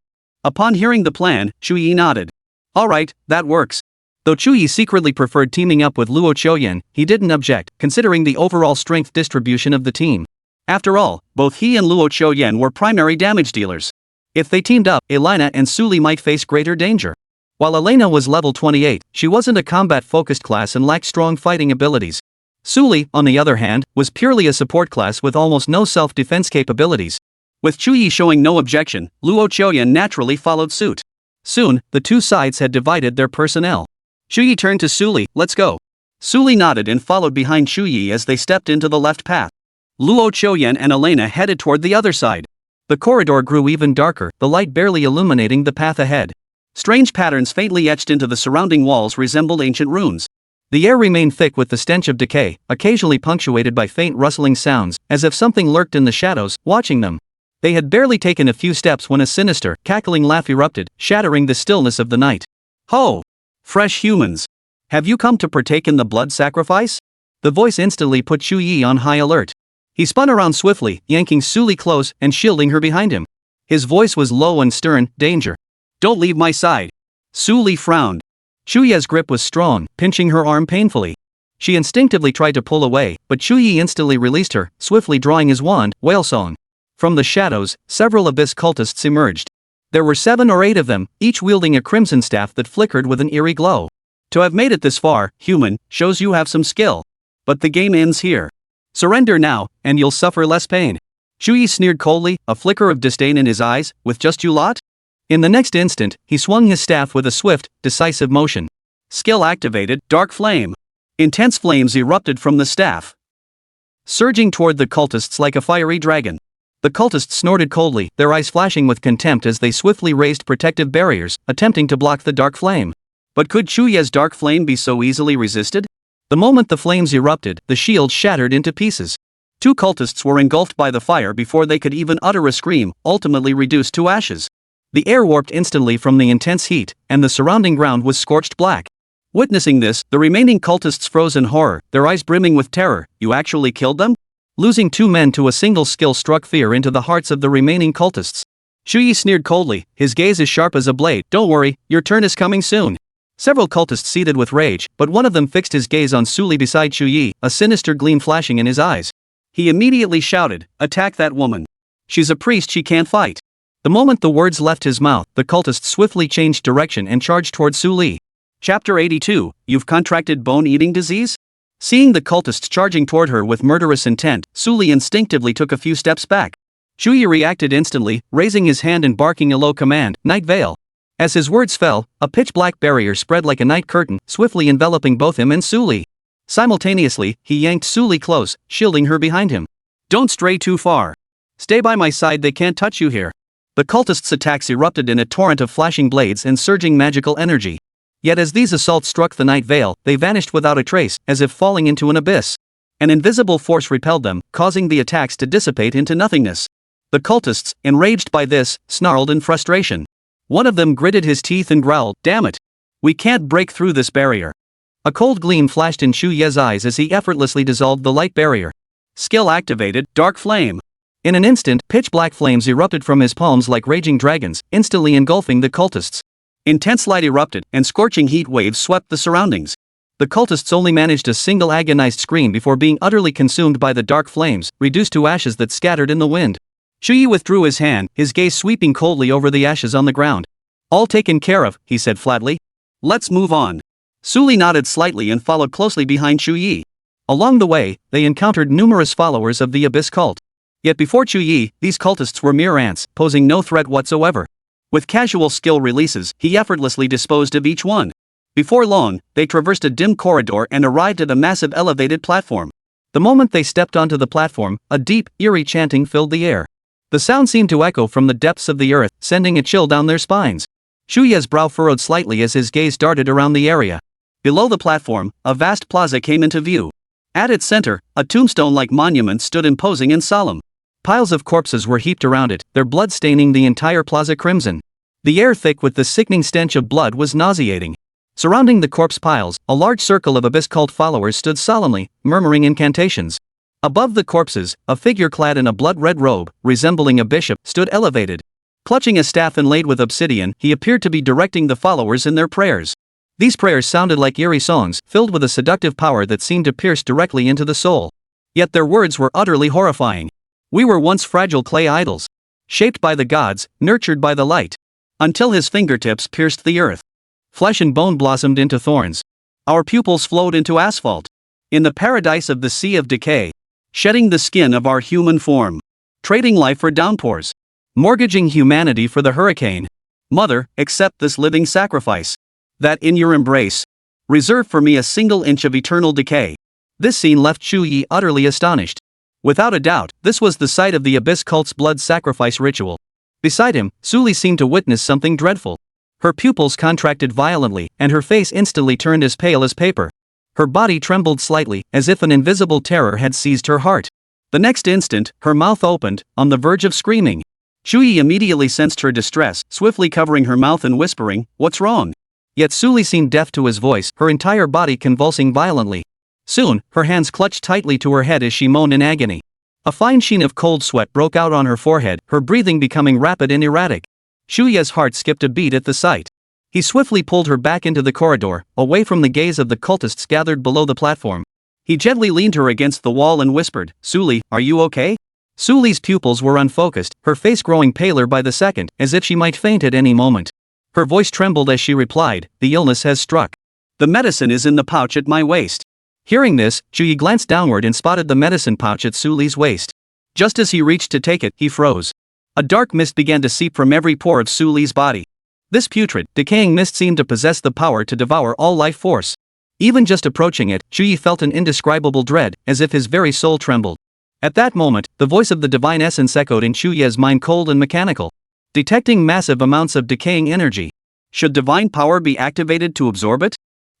Upon hearing the plan, Chu Ye nodded. Alright, that works. Though Chu Ye secretly preferred teaming up with Luo Qiuyan, he didn't object, considering the overall strength distribution of the team. After all, both he and Luo Qiuyan were primary damage dealers. If they teamed up, Aelina and Su Li might face greater danger. While Aelina was level 28, she wasn't a combat-focused class and lacked strong fighting abilities. Su Li, on the other hand, was purely a support class with almost no self-defense capabilities. With Chu Ye showing no objection, Luo Qiuyan naturally followed suit. Soon, the two sides had divided their personnel. Chu Ye turned to Su Li, let's go. Su Li nodded and followed behind Chu Ye as they stepped into the left path. Luo Qiuyan and Aelina headed toward the other side. The corridor grew even darker, the light barely illuminating the path ahead. Strange patterns faintly etched into the surrounding walls resembled ancient runes. The air remained thick with the stench of decay, occasionally punctuated by faint rustling sounds, as if something lurked in the shadows, watching them. They had barely taken a few steps when a sinister, cackling laugh erupted, shattering the stillness of the night. Ho! Fresh humans! Have you come to partake in the blood sacrifice? The voice instantly put Chu Ye on high alert. He spun around swiftly, yanking Su Li close and shielding her behind him. His voice was low and stern, danger. Don't leave my side. Su Li frowned. Chu Ye's grip was strong, pinching her arm painfully. She instinctively tried to pull away, but Chu Ye instantly released her, swiftly drawing his wand, whale song. From the shadows, several Abyss cultists emerged. There were 7 or 8 of them, each wielding a crimson staff that flickered with an eerie glow. To have made it this far, human, shows you have some skill. But the game ends here. Surrender now, and you'll suffer less pain. Chu Ye sneered coldly, a flicker of disdain in his eyes, with just you lot? In the next instant, he swung his staff with a swift, decisive motion. Skill activated, Dark Flame. Intense flames erupted from the staff, surging toward the cultists like a fiery dragon. The cultists snorted coldly, their eyes flashing with contempt as they swiftly raised protective barriers, attempting to block the dark flame. But could Chu Ye's dark flame be so easily resisted? The moment the flames erupted, the shield shattered into pieces. 2 cultists were engulfed by the fire before they could even utter a scream, ultimately reduced to ashes. The air warped instantly from the intense heat, and the surrounding ground was scorched black. Witnessing this, the remaining cultists froze in horror, their eyes brimming with terror. You actually killed them? Losing 2 men to a single skill struck fear into the hearts of the remaining cultists. Chu Ye sneered coldly, his gaze as sharp as a blade. Don't worry, your turn is coming soon. Several cultists seethed with rage, but one of them fixed his gaze on Su Li beside Chu Ye, a sinister gleam flashing in his eyes. He immediately shouted, attack that woman. She's a priest, she can't fight. The moment the words left his mouth, the cultist swiftly changed direction and charged toward Su Li. Chapter 82, You've contracted bone-eating disease? Seeing the cultists charging toward her with murderous intent, Su Li instinctively took a few steps back. Chu Ye reacted instantly, raising his hand and barking a low command, Night Veil. As his words fell, a pitch-black barrier spread like a night curtain, swiftly enveloping both him and Su Li. Simultaneously, he yanked Su Li close, shielding her behind him. Don't stray too far. Stay by my side, they can't touch you here. The cultists' attacks erupted in a torrent of flashing blades and surging magical energy. Yet as these assaults struck the night veil, they vanished without a trace, as if falling into an abyss. An invisible force repelled them, causing the attacks to dissipate into nothingness. The cultists, enraged by this, snarled in frustration. One of them gritted his teeth and growled, "Damn it! We can't break through this barrier." A cold gleam flashed in Chu Ye's eyes as he effortlessly dissolved the light barrier. Skill activated, Dark Flame. In an instant, pitch-black flames erupted from his palms like raging dragons, instantly engulfing the cultists. Intense light erupted, and scorching heat waves swept the surroundings. The cultists only managed a single agonized scream before being utterly consumed by the dark flames, reduced to ashes that scattered in the wind. Chu Ye withdrew his hand, his gaze sweeping coldly over the ashes on the ground. "All taken care of," he said flatly. "Let's move on." Su Li nodded slightly and followed closely behind Chu Ye. Along the way, they encountered numerous followers of the Abyss cult. Yet before Chu Ye, these cultists were mere ants, posing no threat whatsoever. With casual skill releases, he effortlessly disposed of each one. Before long, they traversed a dim corridor and arrived at a massive elevated platform. The moment they stepped onto the platform, a deep, eerie chanting filled the air. The sound seemed to echo from the depths of the earth, sending a chill down their spines. Chu Ye's brow furrowed slightly as his gaze darted around the area. Below the platform, a vast plaza came into view. At its center, a tombstone-like monument stood imposing and solemn. Piles of corpses were heaped around it, their blood staining the entire plaza crimson. The air thick with the sickening stench of blood was nauseating. Surrounding the corpse piles, a large circle of Abyss cult followers stood solemnly, murmuring incantations. Above the corpses, a figure clad in a blood-red robe, resembling a bishop, stood elevated. Clutching a staff inlaid with obsidian, he appeared to be directing the followers in their prayers. These prayers sounded like eerie songs, filled with a seductive power that seemed to pierce directly into the soul. Yet their words were utterly horrifying. "We were once fragile clay idols. Shaped by the gods, nurtured by the light. Until his fingertips pierced the earth. Flesh and bone blossomed into thorns. Our pupils flowed into asphalt. In the paradise of the sea of decay. Shedding the skin of our human form. Trading life for downpours. Mortgaging humanity for the hurricane. Mother, accept this living sacrifice. That in your embrace. Reserve for me a single inch of eternal decay." This scene left Chu Ye utterly astonished. Without a doubt, this was the site of the Abyss cult's blood sacrifice ritual. Beside him, Su Li seemed to witness something dreadful. Her pupils contracted violently, and her face instantly turned as pale as paper. Her body trembled slightly, as if an invisible terror had seized her heart. The next instant, her mouth opened, on the verge of screaming. Chu Ye immediately sensed her distress, swiftly covering her mouth and whispering, "What's wrong?" Yet Su Li seemed deaf to his voice, her entire body convulsing violently. Soon, her hands clutched tightly to her head as she moaned in agony. A fine sheen of cold sweat broke out on her forehead, her breathing becoming rapid and erratic. Chu Ye's heart skipped a beat at the sight. He swiftly pulled her back into the corridor, away from the gaze of the cultists gathered below the platform. He gently leaned her against the wall and whispered, "Su Li, are you okay?" Su Li's pupils were unfocused, her face growing paler by the second, as if she might faint at any moment. Her voice trembled as she replied, "The illness has struck. The medicine is in the pouch at my waist." Hearing this, Chu Ye glanced downward and spotted the medicine pouch at Su Li's waist. Just as he reached to take it, he froze. A dark mist began to seep from every pore of Su Li's body. This putrid, decaying mist seemed to possess the power to devour all life force. Even just approaching it, Chu Ye felt an indescribable dread, as if his very soul trembled. At that moment, the voice of the divine essence echoed in Chu Ye's mind, cold and mechanical. Detecting massive amounts of decaying energy. Should divine power be activated to absorb it?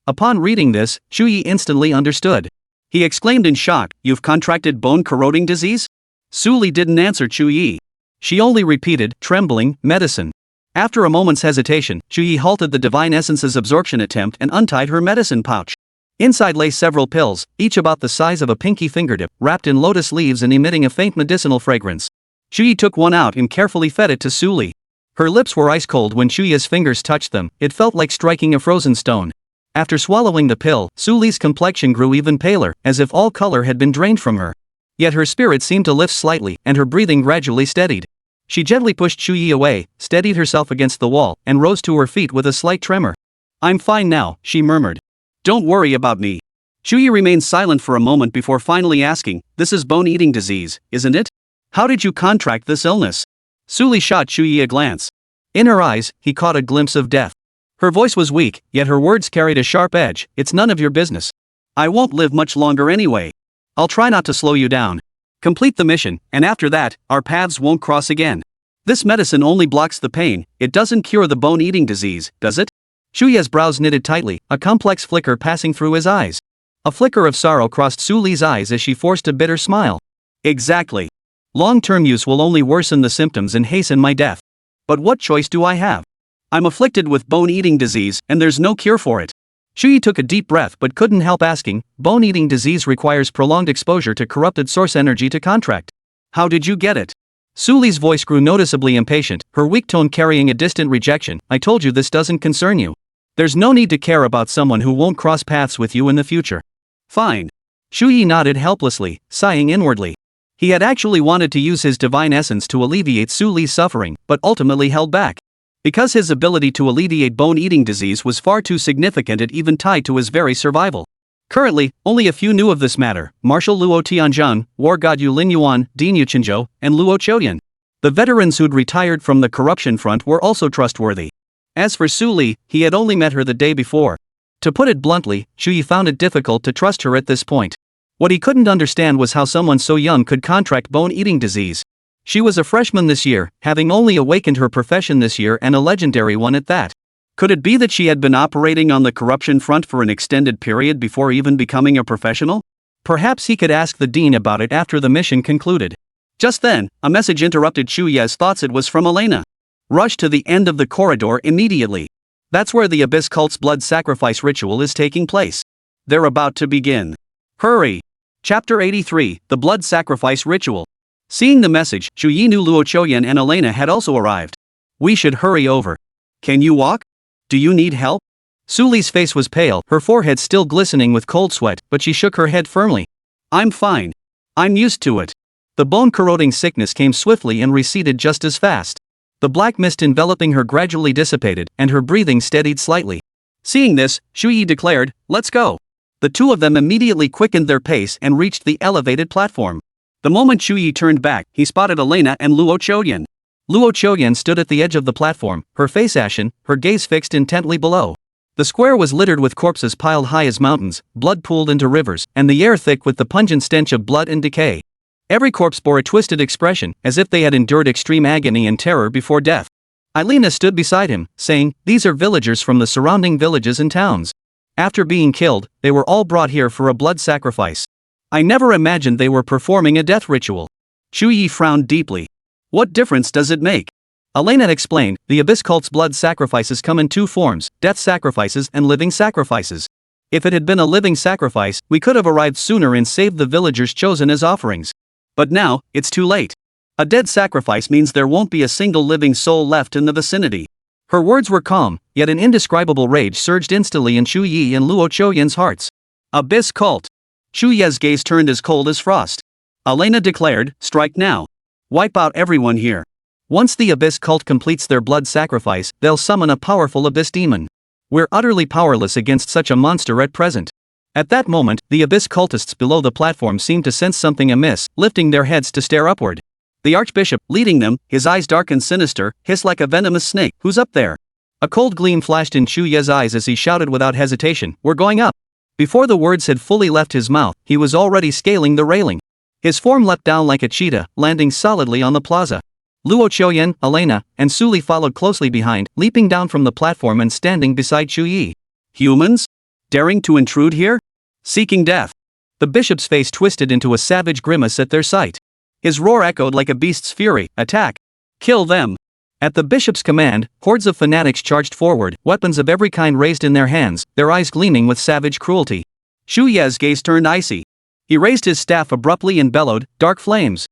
Upon reading this, Chu Ye instantly understood. He exclaimed in shock, "You've contracted bone-corroding disease?" Su Li didn't answer Chu Ye. She only repeated, trembling, "Medicine." After a moment's hesitation, Chu Ye halted the divine essence's absorption attempt and untied her medicine pouch. Inside lay several pills, each about the size of a pinky fingertip, wrapped in lotus leaves and emitting a faint medicinal fragrance. Chu Ye took one out and carefully fed it to Su Li. Her lips were ice cold when Chu Ye's fingers touched them, it felt like striking a frozen stone. After swallowing the pill, Su Li's complexion grew even paler, as if all color had been drained from her. Yet her spirit seemed to lift slightly, and her breathing gradually steadied. She gently pushed Chu Ye away, steadied herself against the wall, and rose to her feet with a slight tremor. "I'm fine now," she murmured. "Don't worry about me." Chu Ye remained silent for a moment before finally asking, "This is bone-eating disease, isn't it? How did you contract this illness?" Su Li shot Chu Ye a glance. In her eyes, he caught a glimpse of death. Her voice was weak, yet her words carried a sharp edge. "It's none of your business. I won't live much longer anyway. I'll try not to slow you down. Complete the mission, and after that, our paths won't cross again. This medicine only blocks the pain, it doesn't cure the bone-eating disease, does it?" Chu Ye's brows knitted tightly, a complex flicker passing through his eyes. A flicker of sorrow crossed Su Li's eyes as she forced a bitter smile. "Exactly. Long-term use will only worsen the symptoms and hasten my death. But what choice do I have? I'm afflicted with bone-eating disease, and there's no cure for it. Chu Ye took a deep breath but couldn't help asking, bone-eating disease requires prolonged exposure to corrupted source energy to contract. How did you get it? Su Li's voice grew noticeably impatient, her weak tone carrying a distant rejection. I told you this doesn't concern you. There's no need to care about someone who won't cross paths with you in the future. Fine. Chu Ye nodded helplessly, sighing inwardly. He had actually wanted to use his divine essence to alleviate Su Li's suffering, but ultimately held back. Because his ability to alleviate bone-eating disease was far too significant, it even tied to his very survival. Currently, only a few knew of this matter: Marshal Luo Tianzhang, War God Yu Lin Yuan, Dean Yuqinzhou, and Luo Qiuyan. The veterans who'd retired from the corruption front were also trustworthy. As for Su Li, he had only met her the day before. To put it bluntly, Chu Ye found it difficult to trust her at this point. What he couldn't understand was how someone so young could contract bone-eating disease. She was a freshman this year, having only awakened her profession this year, and a legendary one at that. Could it be that she had been operating on the corruption front for an extended period before even becoming a professional? Perhaps he could ask the dean about it after the mission concluded. Just then, a message interrupted Chu Ye's thoughts. It was from Elena. Rush to the end of the corridor immediately. That's where the Abyss cult's blood sacrifice ritual is taking place. They're about to begin. Hurry! Chapter 83, The Blood Sacrifice Ritual. Seeing the message, Chu Ye knew Luo Qiuyan and Elena had also arrived. We should hurry over. Can you walk? Do you need help? Su Li's face was pale, her forehead still glistening with cold sweat, but she shook her head firmly. I'm fine. I'm used to it. The bone-corroding sickness came swiftly and receded just as fast. The black mist enveloping her gradually dissipated, and her breathing steadied slightly. Seeing this, Chu Ye declared, let's go. The two of them immediately quickened their pace and reached the elevated platform. The moment Chu Ye turned back, he spotted Elena and Luo Qiuyan. Luo Qiuyan stood at the edge of the platform, her face ashen, her gaze fixed intently below. The square was littered with corpses piled high as mountains, blood pooled into rivers, and the air thick with the pungent stench of blood and decay. Every corpse bore a twisted expression, as if they had endured extreme agony and terror before death. Elena stood beside him, saying, these are villagers from the surrounding villages and towns. After being killed, they were all brought here for a blood sacrifice. I never imagined they were performing a death ritual. Chu Ye frowned deeply. What difference does it make? Elena explained, the Abyss cult's blood sacrifices come in two forms, death sacrifices and living sacrifices. If it had been a living sacrifice, we could have arrived sooner and saved the villagers chosen as offerings. But now, it's too late. A dead sacrifice means there won't be a single living soul left in the vicinity. Her words were calm, yet an indescribable rage surged instantly in Chu Ye and Luo Qiuyan's hearts. Abyss cult. Chu Ye's gaze turned as cold as frost. Elena declared, strike now. Wipe out everyone here. Once the Abyss cult completes their blood sacrifice, they'll summon a powerful Abyss demon. We're utterly powerless against such a monster at present. At that moment, the Abyss cultists below the platform seemed to sense something amiss, lifting their heads to stare upward. The Archbishop, leading them, his eyes dark and sinister, hissed like a venomous snake. Who's up there? A cold gleam flashed in Chu Ye's eyes as he shouted without hesitation, we're going up. Before the words had fully left his mouth, he was already scaling the railing. His form leapt down like a cheetah, landing solidly on the plaza. Luo Qiuyan, Elena, and Su Li followed closely behind, leaping down from the platform and standing beside Chu Ye. Humans? Daring to intrude here? Seeking death. The bishop's face twisted into a savage grimace at their sight. His roar echoed like a beast's fury, attack. Kill them. At the bishop's command, hordes of fanatics charged forward, weapons of every kind raised in their hands, their eyes gleaming with savage cruelty. Chu Ye's gaze turned icy. He raised his staff abruptly and bellowed, dark flames.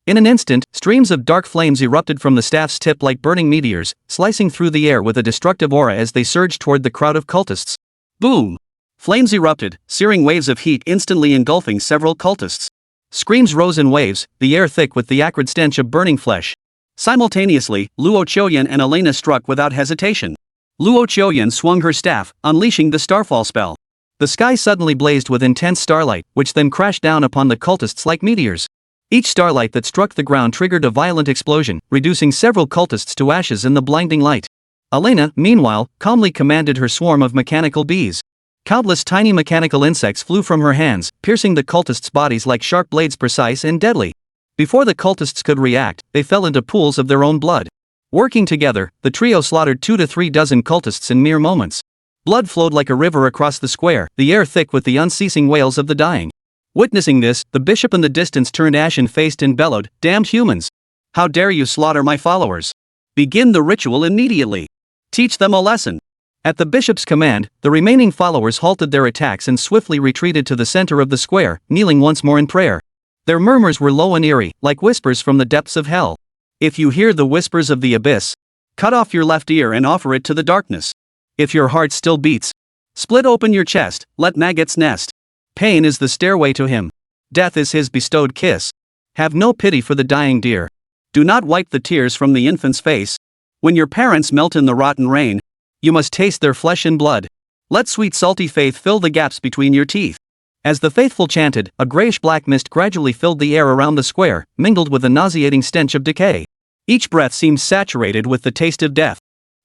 In an instant, streams of dark flames erupted from the staff's tip like burning meteors, slicing through the air with a destructive aura as they surged toward the crowd of cultists. Boom! Flames erupted, searing waves of heat instantly engulfing several cultists. Screams rose in waves, the air thick with the acrid stench of burning flesh. Simultaneously, Luo Qiuyan and Elena struck without hesitation. Luo Qiuyan swung her staff, unleashing the starfall spell. The sky suddenly blazed with intense starlight, which then crashed down upon the cultists like meteors. Each starlight that struck the ground triggered a violent explosion, reducing several cultists to ashes in the blinding light. Elena, meanwhile, calmly commanded her swarm of mechanical bees. Countless tiny mechanical insects flew from her hands, piercing the cultists' bodies like sharp blades, precise and deadly. Before the cultists could react, they fell into pools of their own blood. Working together, the trio slaughtered 2 to 3 dozen cultists in mere moments. Blood flowed like a river across the square, the air thick with the unceasing wails of the dying. Witnessing this, the bishop in the distance turned ashen-faced and bellowed, "Damned humans! How dare you slaughter my followers? Begin the ritual immediately. Teach them a lesson." At the bishop's command, the remaining followers halted their attacks and swiftly retreated to the center of the square, kneeling once more in prayer. Their murmurs were low and eerie, like whispers from the depths of hell. If you hear the whispers of the abyss, cut off your left ear and offer it to the darkness. If your heart still beats, split open your chest, let maggots nest. Pain is the stairway to him. Death is his bestowed kiss. Have no pity for the dying dear. Do not wipe the tears from the infant's face. When your parents melt in the rotten rain, you must taste their flesh and blood. Let sweet salty faith fill the gaps between your teeth. As the faithful chanted, a grayish-black mist gradually filled the air around the square, mingled with a nauseating stench of decay. Each breath seemed saturated with the taste of death.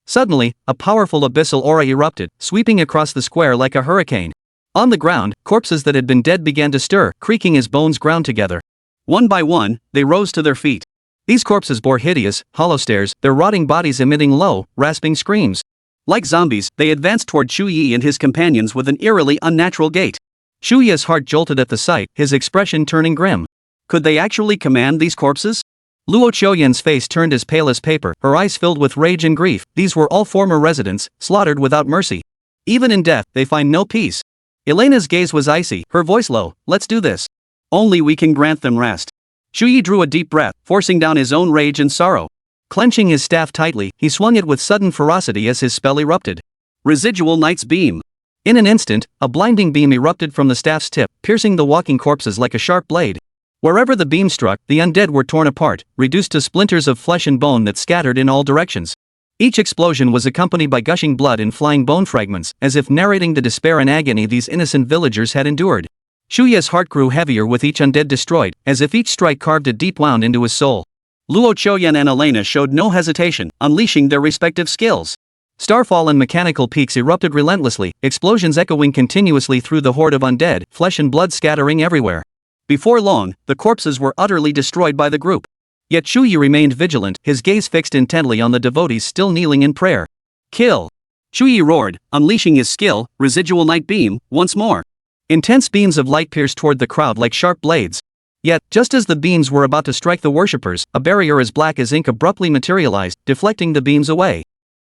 Suddenly, a powerful abyssal aura erupted, sweeping across the square like a hurricane. On the ground, corpses that had been dead began to stir, creaking as bones ground together. One by one, they rose to their feet. These corpses bore hideous, hollow stares, their rotting bodies emitting low, rasping screams. Like zombies, they advanced toward Chu Ye and his companions with an eerily unnatural gait. Chu Ye's heart jolted at the sight, his expression turning grim. Could they actually command these corpses? Luo Qiuyan's face turned as pale as paper, her eyes filled with rage and grief. These were all former residents, slaughtered without mercy. Even in death, they find no peace. Elena's gaze was icy, her voice low. "Let's do this. Only we can grant them rest." Chu Ye drew a deep breath, forcing down his own rage and sorrow. Clenching his staff tightly, he swung it with sudden ferocity as his spell erupted. Residual Knight's Beam. In an instant, a blinding beam erupted from the staff's tip, piercing the walking corpses like a sharp blade. Wherever the beam struck, the undead were torn apart, reduced to splinters of flesh and bone that scattered in all directions. Each explosion was accompanied by gushing blood and flying bone fragments, as if narrating the despair and agony these innocent villagers had endured. Chu Ye's heart grew heavier with each undead destroyed, as if each strike carved a deep wound into his soul. Luo Qiuyan and Elena showed no hesitation, unleashing their respective skills. Starfall and mechanical peaks erupted relentlessly, explosions echoing continuously through the horde of undead, flesh and blood scattering everywhere. Before long, the corpses were utterly destroyed by the group. Yet Chu Ye remained vigilant, his gaze fixed intently on the devotees still kneeling in prayer. "Kill!" Chu Ye roared, unleashing his skill, Residual Night Beam, once more. Intense beams of light pierced toward the crowd like sharp blades. Yet, just as the beams were about to strike the worshippers, a barrier as black as ink abruptly materialized, deflecting the beams away.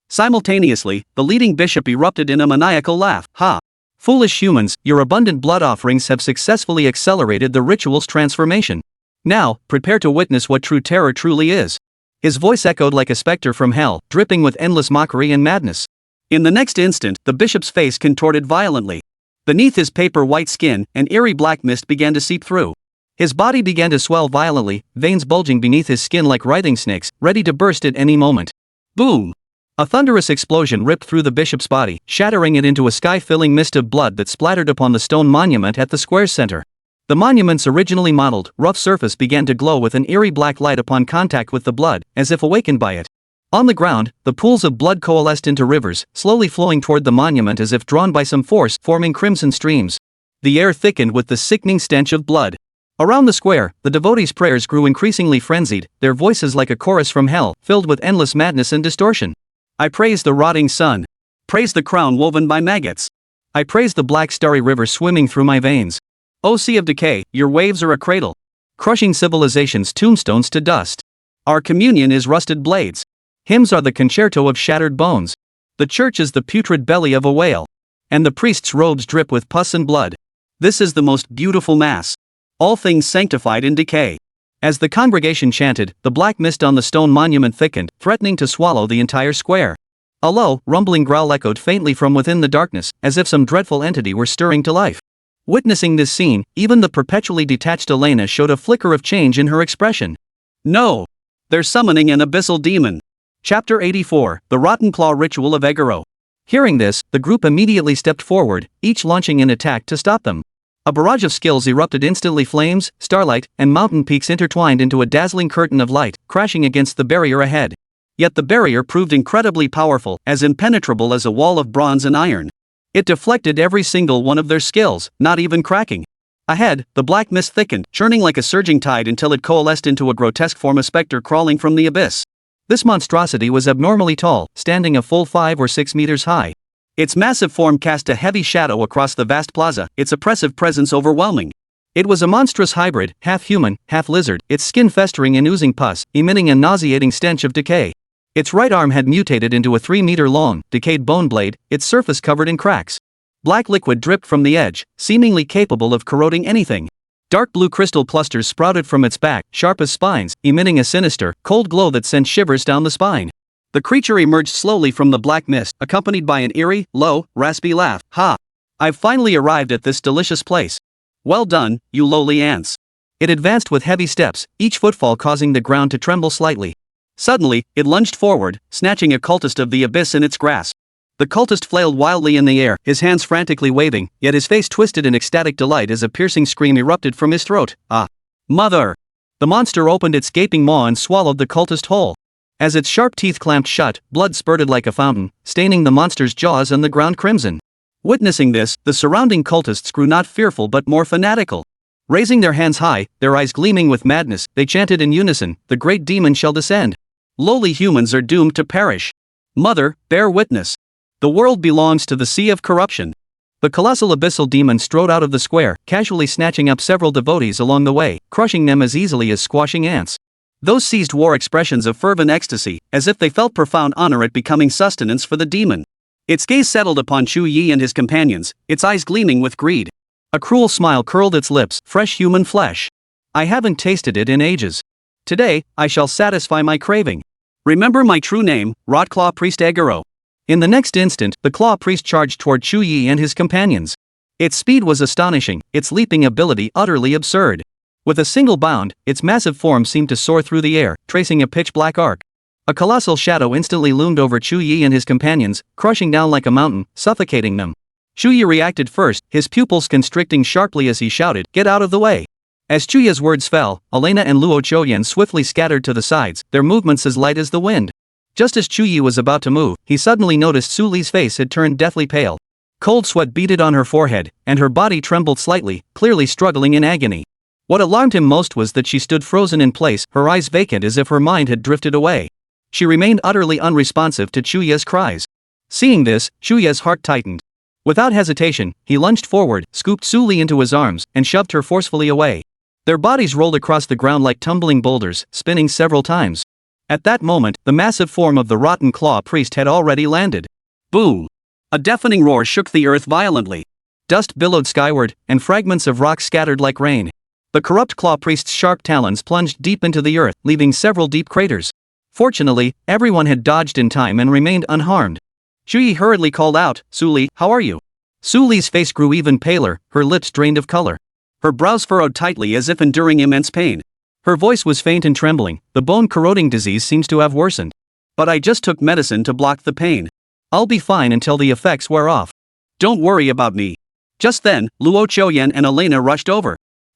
Simultaneously, the leading bishop erupted in a maniacal laugh. "Ha! Foolish humans, your abundant blood offerings have successfully accelerated the ritual's transformation. Now, prepare to witness what true terror truly is." His voice echoed like a specter from hell, dripping with endless mockery and madness. In the next instant, the bishop's face contorted violently. Beneath his paper-white skin, an eerie black mist began to seep through. His body began to swell violently, veins bulging beneath his skin like writhing snakes, ready to burst at any moment. Boom! A thunderous explosion ripped through the bishop's body, shattering it into a sky-filling mist of blood that splattered upon the stone monument at the square's center. The monument's originally mottled, rough surface began to glow with an eerie black light upon contact with the blood, as if awakened by it. On the ground, the pools of blood coalesced into rivers, slowly flowing toward the monument as if drawn by some force, forming crimson streams. The air thickened with the sickening stench of blood. Around the square, the devotees' prayers grew increasingly frenzied, their voices like a chorus from hell, filled with endless madness and distortion. "I praise the rotting sun. Praise the crown woven by maggots. I praise the black starry river swimming through my veins. O sea of decay, your waves are a cradle, crushing civilization's tombstones to dust. Our communion is rusted blades. Hymns are the concerto of shattered bones. The church is the putrid belly of a whale. And the priest's robes drip with pus and blood. This is the most beautiful mass. All things sanctified in decay." As the congregation chanted, the black mist on the stone monument thickened, threatening to swallow the entire square. A low, rumbling growl echoed faintly from within the darkness, as if some dreadful entity were stirring to life. Witnessing this scene, even the perpetually detached Elena showed a flicker of change in her expression. "No! They're summoning an abyssal demon." Chapter 84, The Rotten Claw Ritual of Egoro. Hearing this, the group immediately stepped forward, each launching an attack to stop them. A barrage of skills erupted instantly, flames, starlight, and mountain peaks intertwined into a dazzling curtain of light, crashing against the barrier ahead. Yet the barrier proved incredibly powerful, as impenetrable as a wall of bronze and iron. It deflected every single one of their skills, not even cracking. Ahead, the black mist thickened, churning like a surging tide until it coalesced into a grotesque form of specter crawling from the abyss. This monstrosity was abnormally tall, standing a full 5 or 6 meters high. Its massive form cast a heavy shadow across the vast plaza, its oppressive presence overwhelming. It was a monstrous hybrid, half human, half lizard, its skin festering and oozing pus, emitting a nauseating stench of decay. Its right arm had mutated into a 3-meter-long, decayed bone blade, its surface covered in cracks. Black liquid dripped from the edge, seemingly capable of corroding anything. Dark blue crystal clusters sprouted from its back, sharp as spines, emitting a sinister, cold glow that sent shivers down the spine. The creature emerged slowly from the black mist, accompanied by an eerie, low, raspy laugh. Ha! I've finally arrived at this delicious place. Well done, you lowly ants. It advanced with heavy steps, each footfall causing the ground to tremble slightly. Suddenly, it lunged forward, snatching a cultist of the abyss in its grasp. The cultist flailed wildly in the air, his hands frantically waving, yet his face twisted in ecstatic delight as a piercing scream erupted from his throat. Ah! Mother! The monster opened its gaping maw and swallowed the cultist whole. As its sharp teeth clamped shut, blood spurted like a fountain, staining the monster's jaws and the ground crimson. Witnessing this, the surrounding cultists grew not fearful but more fanatical. Raising their hands high, their eyes gleaming with madness, they chanted in unison, "The great demon shall descend. Lowly humans are doomed to perish. Mother, bear witness. The world belongs to the sea of corruption." The colossal abyssal demon strode out of the square, casually snatching up several devotees along the way, crushing them as easily as squashing ants. Those seized wore expressions of fervent ecstasy, as if they felt profound honor at becoming sustenance for the demon. Its gaze settled upon Chu Ye and his companions, its eyes gleaming with greed. A cruel smile curled its lips. Fresh human flesh. I haven't tasted it in ages. Today, I shall satisfy my craving. Remember my true name, Rotclaw Priest Agaro. In the next instant, the Claw Priest charged toward Chu Ye and his companions. Its speed was astonishing, its leaping ability utterly absurd. With a single bound, its massive form seemed to soar through the air, tracing a pitch-black arc. A colossal shadow instantly loomed over Chu Ye and his companions, crushing down like a mountain, suffocating them. Chu Ye reacted first, his pupils constricting sharply as he shouted, "Get out of the way!" As Chu Ye's words fell, Elena and Luo Choyan swiftly scattered to the sides, their movements as light as the wind. Just as Chu Ye was about to move, he suddenly noticed Su Li's face had turned deathly pale. Cold sweat beaded on her forehead, and her body trembled slightly, clearly struggling in agony. What alarmed him most was that she stood frozen in place, her eyes vacant as if her mind had drifted away. She remained utterly unresponsive to Chu Ye's cries. Seeing this, Chu Ye's heart tightened. Without hesitation, he lunged forward, scooped Su Li into his arms, and shoved her forcefully away. Their bodies rolled across the ground like tumbling boulders, spinning several times. At that moment, the massive form of the rotten claw priest had already landed. Boom! A deafening roar shook the earth violently. Dust billowed skyward, and fragments of rock scattered like rain. The corrupt claw priest's sharp talons plunged deep into the earth, leaving several deep craters. Fortunately, everyone had dodged in time and remained unharmed. Chu Ye hurriedly called out, "Su Li, how are you?" Su Li's face grew even paler, her lips drained of color. Her brows furrowed tightly as if enduring immense pain. Her voice was faint and trembling. "The bone-corroding disease seems to have worsened. But I just took medicine to block the pain. I'll be fine until the effects wear off. Don't worry about me." Just then, Luo Choyan and Elena rushed over.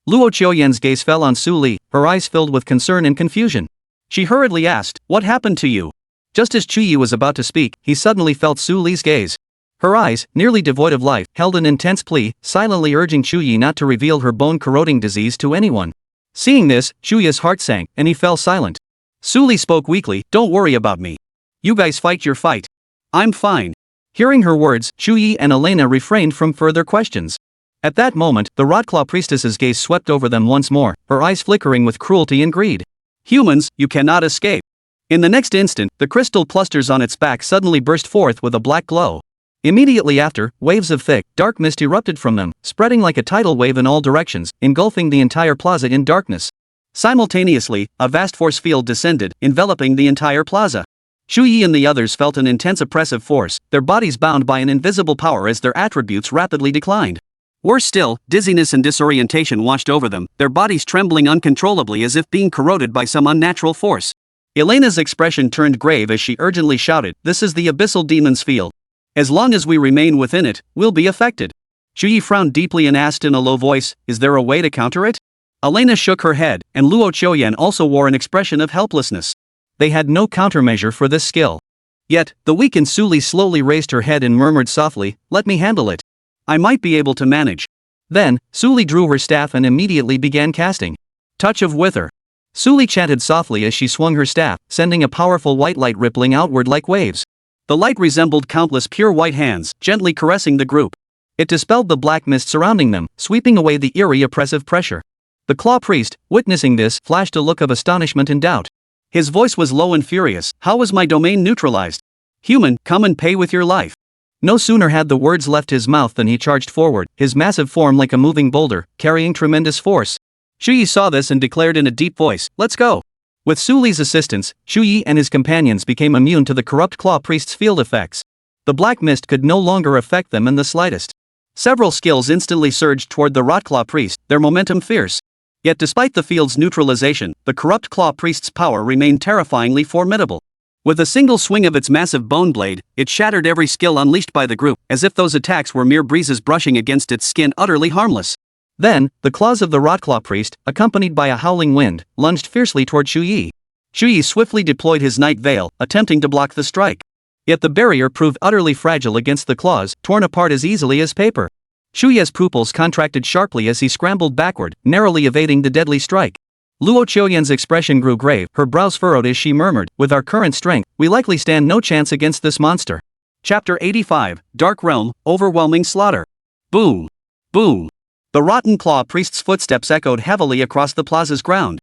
Luo Choyan's gaze fell on Su Li, her eyes filled with concern and confusion. She hurriedly asked, "What happened to you?" Just as Chu Ye was about to speak, he suddenly felt Su Li's gaze. Her eyes, nearly devoid of life, held an intense plea, silently urging Chu Ye not to reveal her bone-corroding disease to anyone. Seeing this, Chu Ye's heart sank, and he fell silent. Su Li spoke weakly, "Don't worry about me. You guys fight your fight. I'm fine." Hearing her words, Chu Ye and Elena refrained from further questions. At that moment, the Rotclaw priestess's gaze swept over them once more, her eyes flickering with cruelty and greed. "Humans, you cannot escape." In the next instant, the crystal clusters on its back suddenly burst forth with a black glow. Immediately after, waves of thick, dark mist erupted from them, spreading like a tidal wave in all directions, engulfing the entire plaza in darkness. Simultaneously, a vast force field descended, enveloping the entire plaza. Chu Ye and the others felt an intense oppressive force, their bodies bound by an invisible power as their attributes rapidly declined. Worse still, dizziness and disorientation washed over them, their bodies trembling uncontrollably as if being corroded by some unnatural force. Elena's expression turned grave as she urgently shouted, "This is the abyssal demon's field. As long as we remain within it, we'll be affected." Chu Ye frowned deeply and asked in a low voice, "Is there a way to counter it?" Elena shook her head, and Luo Choyan also wore an expression of helplessness. They had no countermeasure for this skill. Yet, the weakened Su Li slowly raised her head and murmured softly, "Let me handle it. I might be able to manage." Then, Su Li drew her staff and immediately began casting. Touch of Wither. Su Li chanted softly as she swung her staff, sending a powerful white light rippling outward like waves. The light resembled countless pure white hands, gently caressing the group. It dispelled the black mist surrounding them, sweeping away the eerie oppressive pressure. The Claw Priest, witnessing this, flashed a look of astonishment and doubt. His voice was low and furious. How was my domain neutralized? Human, come and pay with your life. No sooner had the words left his mouth than he charged forward, his massive form like a moving boulder, carrying tremendous force. Chu Ye saw this and declared in a deep voice, "Let's go." With Su Li's assistance, Chu Ye and his companions became immune to the corrupt Claw Priest's field effects. The black mist could no longer affect them in the slightest. Several skills instantly surged toward the Rot Claw Priest, their momentum fierce. Yet despite the field's neutralization, the corrupt Claw Priest's power remained terrifyingly formidable. With a single swing of its massive bone blade, it shattered every skill unleashed by the group, as if those attacks were mere breezes brushing against its skin, utterly harmless. Then, the claws of the Rotclaw Priest, accompanied by a howling wind, lunged fiercely toward Chu Ye. Chu Ye swiftly deployed his Night Veil, attempting to block the strike. Yet the barrier proved utterly fragile against the claws, torn apart as easily as paper. Chu Ye's pupils contracted sharply as he scrambled backward, narrowly evading the deadly strike. Luo Qiuyan's expression grew grave, her brows furrowed as she murmured, "With our current strength, we likely stand no chance against this monster." Chapter 85, Dark Realm, Overwhelming Slaughter. Boom! Boom! The Rotten Claw Priest's footsteps echoed heavily across the plaza's ground.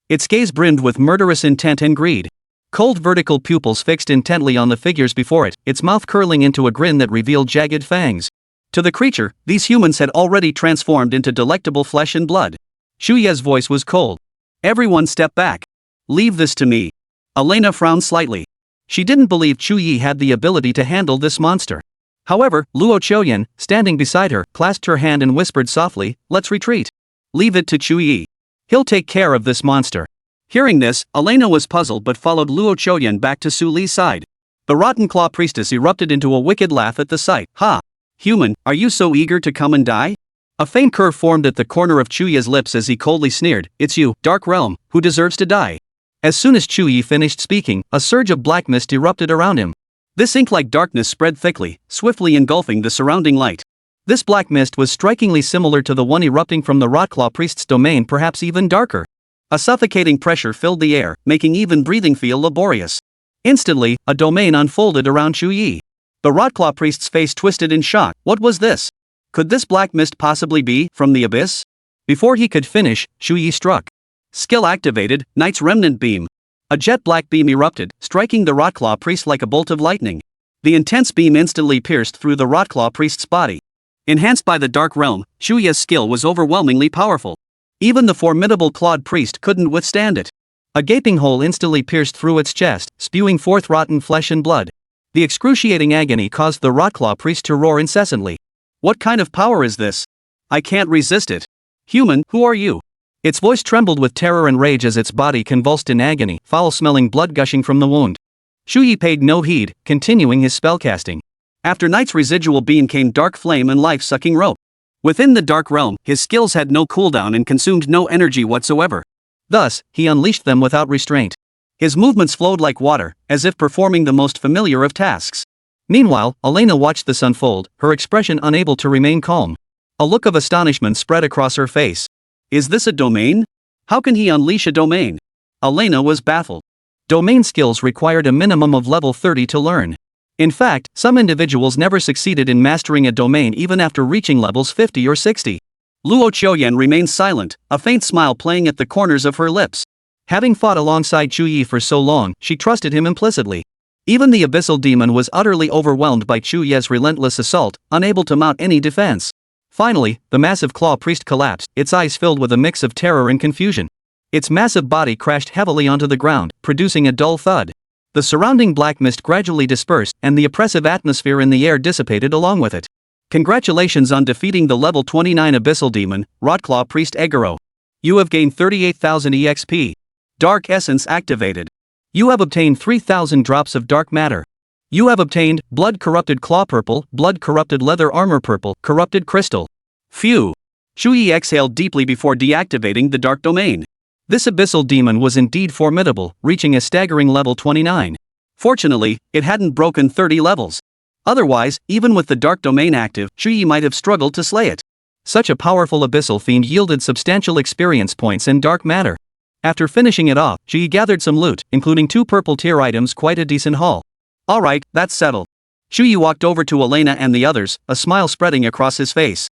Its gaze brimmed with murderous intent and greed. Cold vertical pupils fixed intently on the figures before it, its mouth curling into a grin that revealed jagged fangs. To the creature, these humans had already transformed into delectable flesh and blood. Chu Ye's voice was cold. "Everyone step back. Leave this to me." Elena frowned slightly. She didn't believe Chu Ye had the ability to handle this monster. However, Luo Qiuyan, standing beside her, clasped her hand and whispered softly, "Let's retreat. Leave it to Chu Ye. He'll take care of this monster." Hearing this, Elena was puzzled but followed Luo Qiuyan back to Su Li's side. The Rotten Claw Priestess erupted into a wicked laugh at the sight. "Ha! Human, are you so eager to come and die?" A faint curve formed at the corner of Chu Ye's lips as he coldly sneered, "It's you, Dark Realm, who deserves to die." As soon as Chu Ye finished speaking, a surge of black mist erupted around him. This ink-like darkness spread thickly, swiftly engulfing the surrounding light. This black mist was strikingly similar to the one erupting from the Rotclaw Priest's domain, perhaps even darker. A suffocating pressure filled the air, making even breathing feel laborious. Instantly, a domain unfolded around Chu Ye. The Rotclaw Priest's face twisted in shock. What was this? Could this black mist possibly be from the abyss? Before he could finish, Chu Ye struck. Skill activated, Knight's Remnant Beam. A jet black beam erupted, striking the Rotclaw Priest like a bolt of lightning. The intense beam instantly pierced through the Rotclaw Priest's body. Enhanced by the Dark Realm, Chu Ye's skill was overwhelmingly powerful. Even the formidable Clawed Priest couldn't withstand it. A gaping hole instantly pierced through its chest, spewing forth rotten flesh and blood. The excruciating agony caused the Rotclaw Priest to roar incessantly. "What kind of power is this? I can't resist it. Human, who are you?" Its voice trembled with terror and rage as its body convulsed in agony, foul-smelling blood gushing from the wound. Chu Ye paid no heed, continuing his spellcasting. After Knight's residual beam came Dark Flame and Life-Sucking Rope. Within the Dark Realm, his skills had no cooldown and consumed no energy whatsoever. Thus, he unleashed them without restraint. His movements flowed like water, as if performing the most familiar of tasks. Meanwhile, Elena watched this unfold, her expression unable to remain calm. A look of astonishment spread across her face. Is this a domain? How can he unleash a domain? Elena was baffled. Domain skills required a minimum of level 30 to learn. In fact, some individuals never succeeded in mastering a domain even after reaching levels 50 or 60. Luo Qiuyan remained silent, a faint smile playing at the corners of her lips. Having fought alongside Chu Ye for so long, she trusted him implicitly. Even the abyssal demon was utterly overwhelmed by Chu Ye's relentless assault, unable to mount any defense. Finally, the massive Claw Priest collapsed, its eyes filled with a mix of terror and confusion. Its massive body crashed heavily onto the ground, producing a dull thud. The surrounding black mist gradually dispersed, and the oppressive atmosphere in the air dissipated along with it. Congratulations on defeating the level 29 abyssal demon, Rotclaw Priest Egoro. You have gained 38,000 EXP. Dark Essence activated. You have obtained 3,000 drops of dark matter. You have obtained Blood Corrupted Claw Purple, Blood Corrupted Leather Armor Purple, Corrupted Crystal. Phew! Chu Ye exhaled deeply before deactivating the Dark Domain. This abyssal demon was indeed formidable, reaching a staggering level 29. Fortunately, it hadn't broken 30 levels. Otherwise, even with the Dark Domain active, Chu Ye might have struggled to slay it. Such a powerful abyssal fiend yielded substantial experience points and dark matter. After finishing it off, Chu Ye gathered some loot, including 2 purple tier items, quite a decent haul. Alright, that's settled. Chu Ye walked over to Elena and the others, a smile spreading across his face.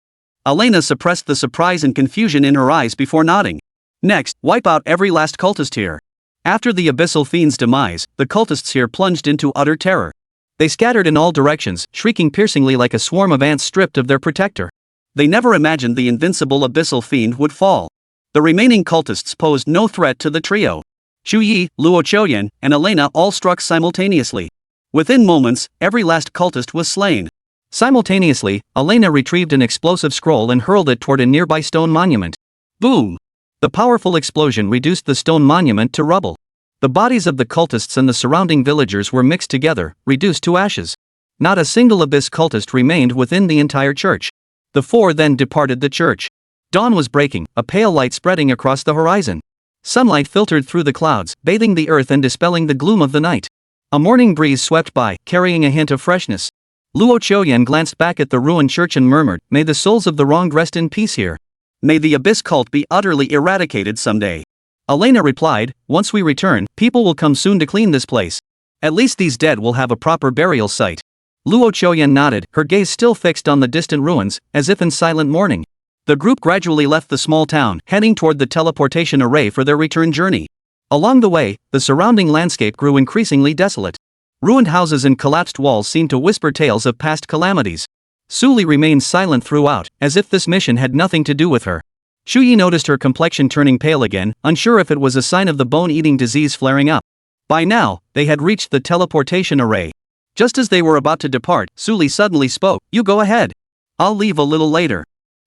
Elena suppressed the surprise and confusion in her eyes before nodding. Next, wipe out every last cultist here. After the abyssal fiend's demise, the cultists here plunged into utter terror. They scattered in all directions, shrieking piercingly like a swarm of ants stripped of their protector. They never imagined the invincible abyssal fiend would fall. The remaining cultists posed no threat to the trio. Chu Ye, Luo Choyan, and Elena all struck simultaneously. Within moments, every last cultist was slain. Simultaneously, Elena retrieved an explosive scroll and hurled it toward a nearby stone monument. Boom! The powerful explosion reduced the stone monument to rubble. The bodies of the cultists and the surrounding villagers were mixed together, reduced to ashes. Not a single abyss cultist remained within the entire church. The four then departed the church. Dawn was breaking, a pale light spreading across the horizon. Sunlight filtered through the clouds, bathing the earth and dispelling the gloom of the night. A morning breeze swept by, carrying a hint of freshness. Luo Choyan glanced back at the ruined church and murmured, "May the souls of the wronged rest in peace here. May the abyss cult be utterly eradicated someday." Elena replied, "Once we return, people will come soon to clean this place. At least these dead will have a proper burial site." Luo Choyan nodded, her gaze still fixed on the distant ruins, as if in silent mourning. The group gradually left the small town, heading toward the teleportation array for their return journey. Along the way, the surrounding landscape grew increasingly desolate. Ruined houses and collapsed walls seemed to whisper tales of past calamities. Suli remained silent throughout, as if this mission had nothing to do with her. Chu Ye noticed her complexion turning pale again, unsure if it was a sign of the bone-eating disease flaring up. By now, they had reached the teleportation array. Just as they were about to depart, Suli suddenly spoke, "You go ahead. I'll leave a little later."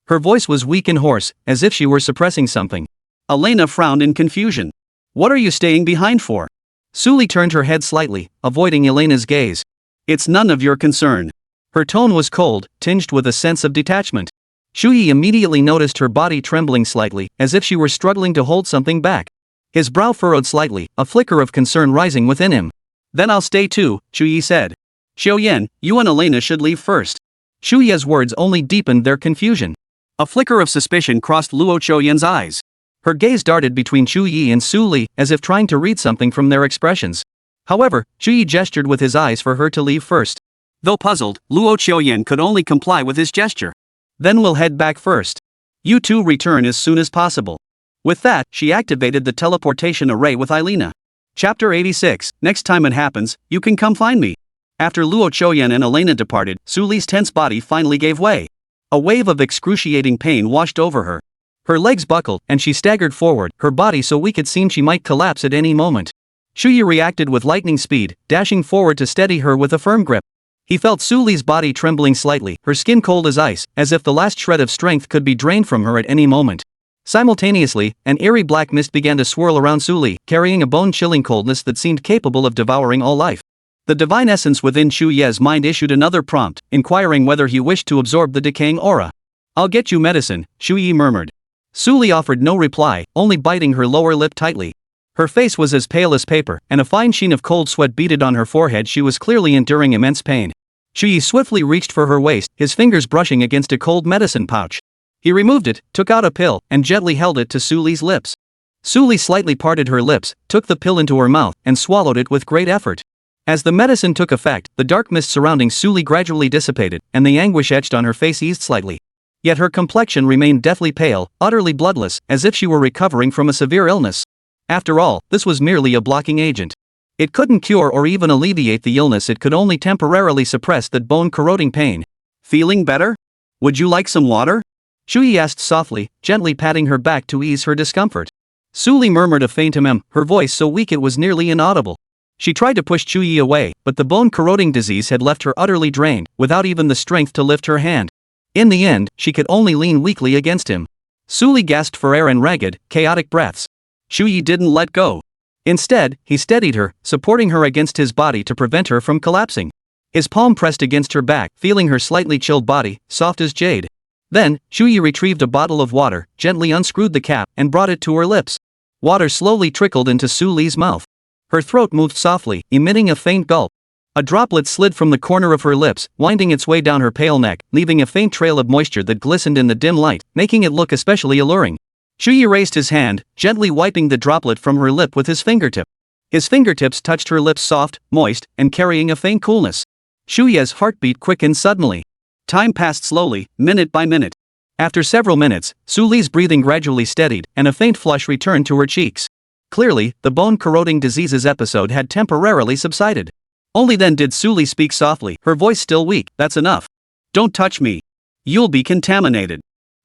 Her voice was weak and hoarse, as if she were suppressing something. Elena frowned in confusion. "What are you staying behind for?" Suli turned her head slightly, avoiding Elena's gaze. "It's none of your concern." Her tone was cold, tinged with a sense of detachment. Chu Ye immediately noticed her body trembling slightly, as if she were struggling to hold something back. His brow furrowed slightly, a flicker of concern rising within him. "Then I'll stay too," Chu Ye said. "Xiaoyan, you and Elena should leave first." Chu Ye's words only deepened their confusion. A flicker of suspicion crossed Luo Choyan's eyes. Her gaze darted between Chu Ye and Su Li, as if trying to read something from their expressions. However, Chu Ye gestured with his eyes for her to leave first. Though puzzled, Luo Choyan could only comply with his gesture. "Then we'll head back first. You two return as soon as possible." With that, she activated the teleportation array with Elena. Chapter 86, Next time it happens, you can come find me. After Luo Choyan and Elena departed, Su Li's tense body finally gave way. A wave of excruciating pain washed over her. Her legs buckled, and she staggered forward, her body so weak it seemed she might collapse at any moment. Chu Ye reacted with lightning speed, dashing forward to steady her with a firm grip. He felt Su Li's body trembling slightly, her skin cold as ice, as if the last shred of strength could be drained from her at any moment. Simultaneously, an eerie black mist began to swirl around Su Li, carrying a bone-chilling coldness that seemed capable of devouring all life. The divine essence within Chu Ye's mind issued another prompt, inquiring whether he wished to absorb the decaying aura. "I'll get you medicine," Chu Ye murmured. Su Li offered no reply, only biting her lower lip tightly. Her face was as pale as paper, and a fine sheen of cold sweat beaded on her forehead. She was clearly enduring immense pain. Chu Ye swiftly reached for her waist, his fingers brushing against a cold medicine pouch. He removed it, took out a pill, and gently held it to Su Li's lips. Su Li slightly parted her lips, took the pill into her mouth, and swallowed it with great effort. As the medicine took effect, the dark mist surrounding Su Li gradually dissipated, and the anguish etched on her face eased slightly. Yet her complexion remained deathly pale, utterly bloodless, as if she were recovering from a severe illness. After all, this was merely a blocking agent. It couldn't cure or even alleviate the illness, it could only temporarily suppress that bone-corroding pain. "Feeling better? Would you like some water?" Chu Ye asked softly, gently patting her back to ease her discomfort. Su Li murmured a faint her voice so weak it was nearly inaudible. She tried to push Chu Ye away, but the bone-corroding disease had left her utterly drained, without even the strength to lift her hand. In the end, she could only lean weakly against him. Su Li gasped for air in ragged, chaotic breaths. Chu Ye didn't let go. Instead, he steadied her, supporting her against his body to prevent her from collapsing. His palm pressed against her back, feeling her slightly chilled body, soft as jade. Then, Chu Ye retrieved a bottle of water, gently unscrewed the cap, and brought it to her lips. Water slowly trickled into Su Li's mouth. Her throat moved softly, emitting a faint gulp. A droplet slid from the corner of her lips, winding its way down her pale neck, leaving a faint trail of moisture that glistened in the dim light, making it look especially alluring. Chu Ye raised his hand, gently wiping the droplet from her lip with his fingertip. His fingertips touched her lips soft, moist, and carrying a faint coolness. Chu Ye's heartbeat quickened suddenly. Time passed slowly, minute by minute. After several minutes, Su Li's breathing gradually steadied, and a faint flush returned to her cheeks. Clearly, the bone-corroding diseases episode had temporarily subsided. Only then did Su Li speak softly, her voice still weak. That's enough. Don't touch me. You'll be contaminated.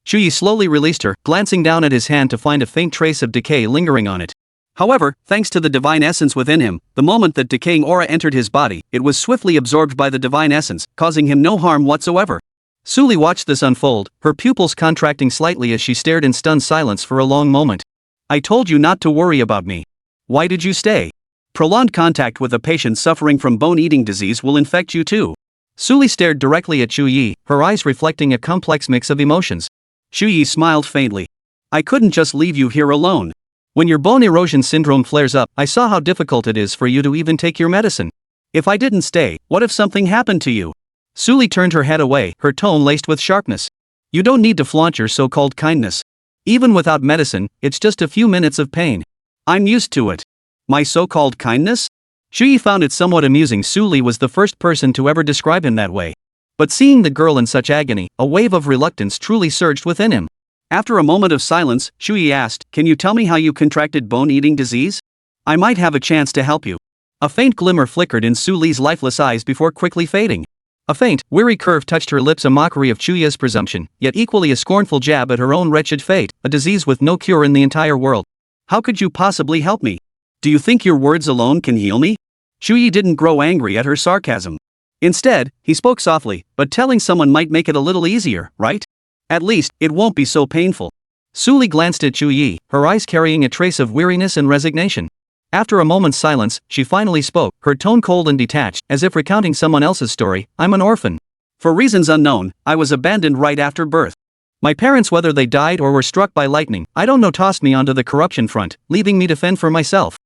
Chu Ye slowly released her, glancing down at his hand to find a faint trace of decay lingering on it. However, thanks to the divine essence within him, the moment that decaying aura entered his body, it was swiftly absorbed by the divine essence, causing him no harm whatsoever. Su Li watched this unfold, her pupils contracting slightly as she stared in stunned silence for a long moment. I told you not to worry about me. Why did you stay? Prolonged contact with a patient suffering from bone-eating disease will infect you too. Su Li stared directly at Chu Ye, her eyes reflecting a complex mix of emotions. Chu Ye smiled faintly. I couldn't just leave you here alone. When your bone erosion syndrome flares up, I saw how difficult it is for you to even take your medicine. If I didn't stay, what if something happened to you? Su Li turned her head away, her tone laced with sharpness. You don't need to flaunt your so-called kindness. Even without medicine, it's just a few minutes of pain. I'm used to it. My so-called kindness? Chu Ye found it somewhat amusing Su Li was the first person to ever describe him that way. But seeing the girl in such agony, a wave of reluctance truly surged within him. After a moment of silence, Chu Ye asked, Can you tell me how you contracted bone-eating disease? I might have a chance to help you. A faint glimmer flickered in Su Li's lifeless eyes before quickly fading. A faint, weary curve touched her lips, a mockery of Chu Ye's presumption, yet equally a scornful jab at her own wretched fate, a disease with no cure in the entire world. How could you possibly help me? Do you think your words alone can heal me? Chu Ye didn't grow angry at her sarcasm. Instead, he spoke softly, but telling someone might make it a little easier, right? At least, it won't be so painful. Su Li glanced at Chu Ye, her eyes carrying a trace of weariness and resignation. After a moment's silence, she finally spoke, her tone cold and detached, as if recounting someone else's story. I'm an orphan. For reasons unknown, I was abandoned right after birth. My parents, whether they died or were struck by lightning, I don't know, tossed me onto the corruption front, leaving me to fend for myself.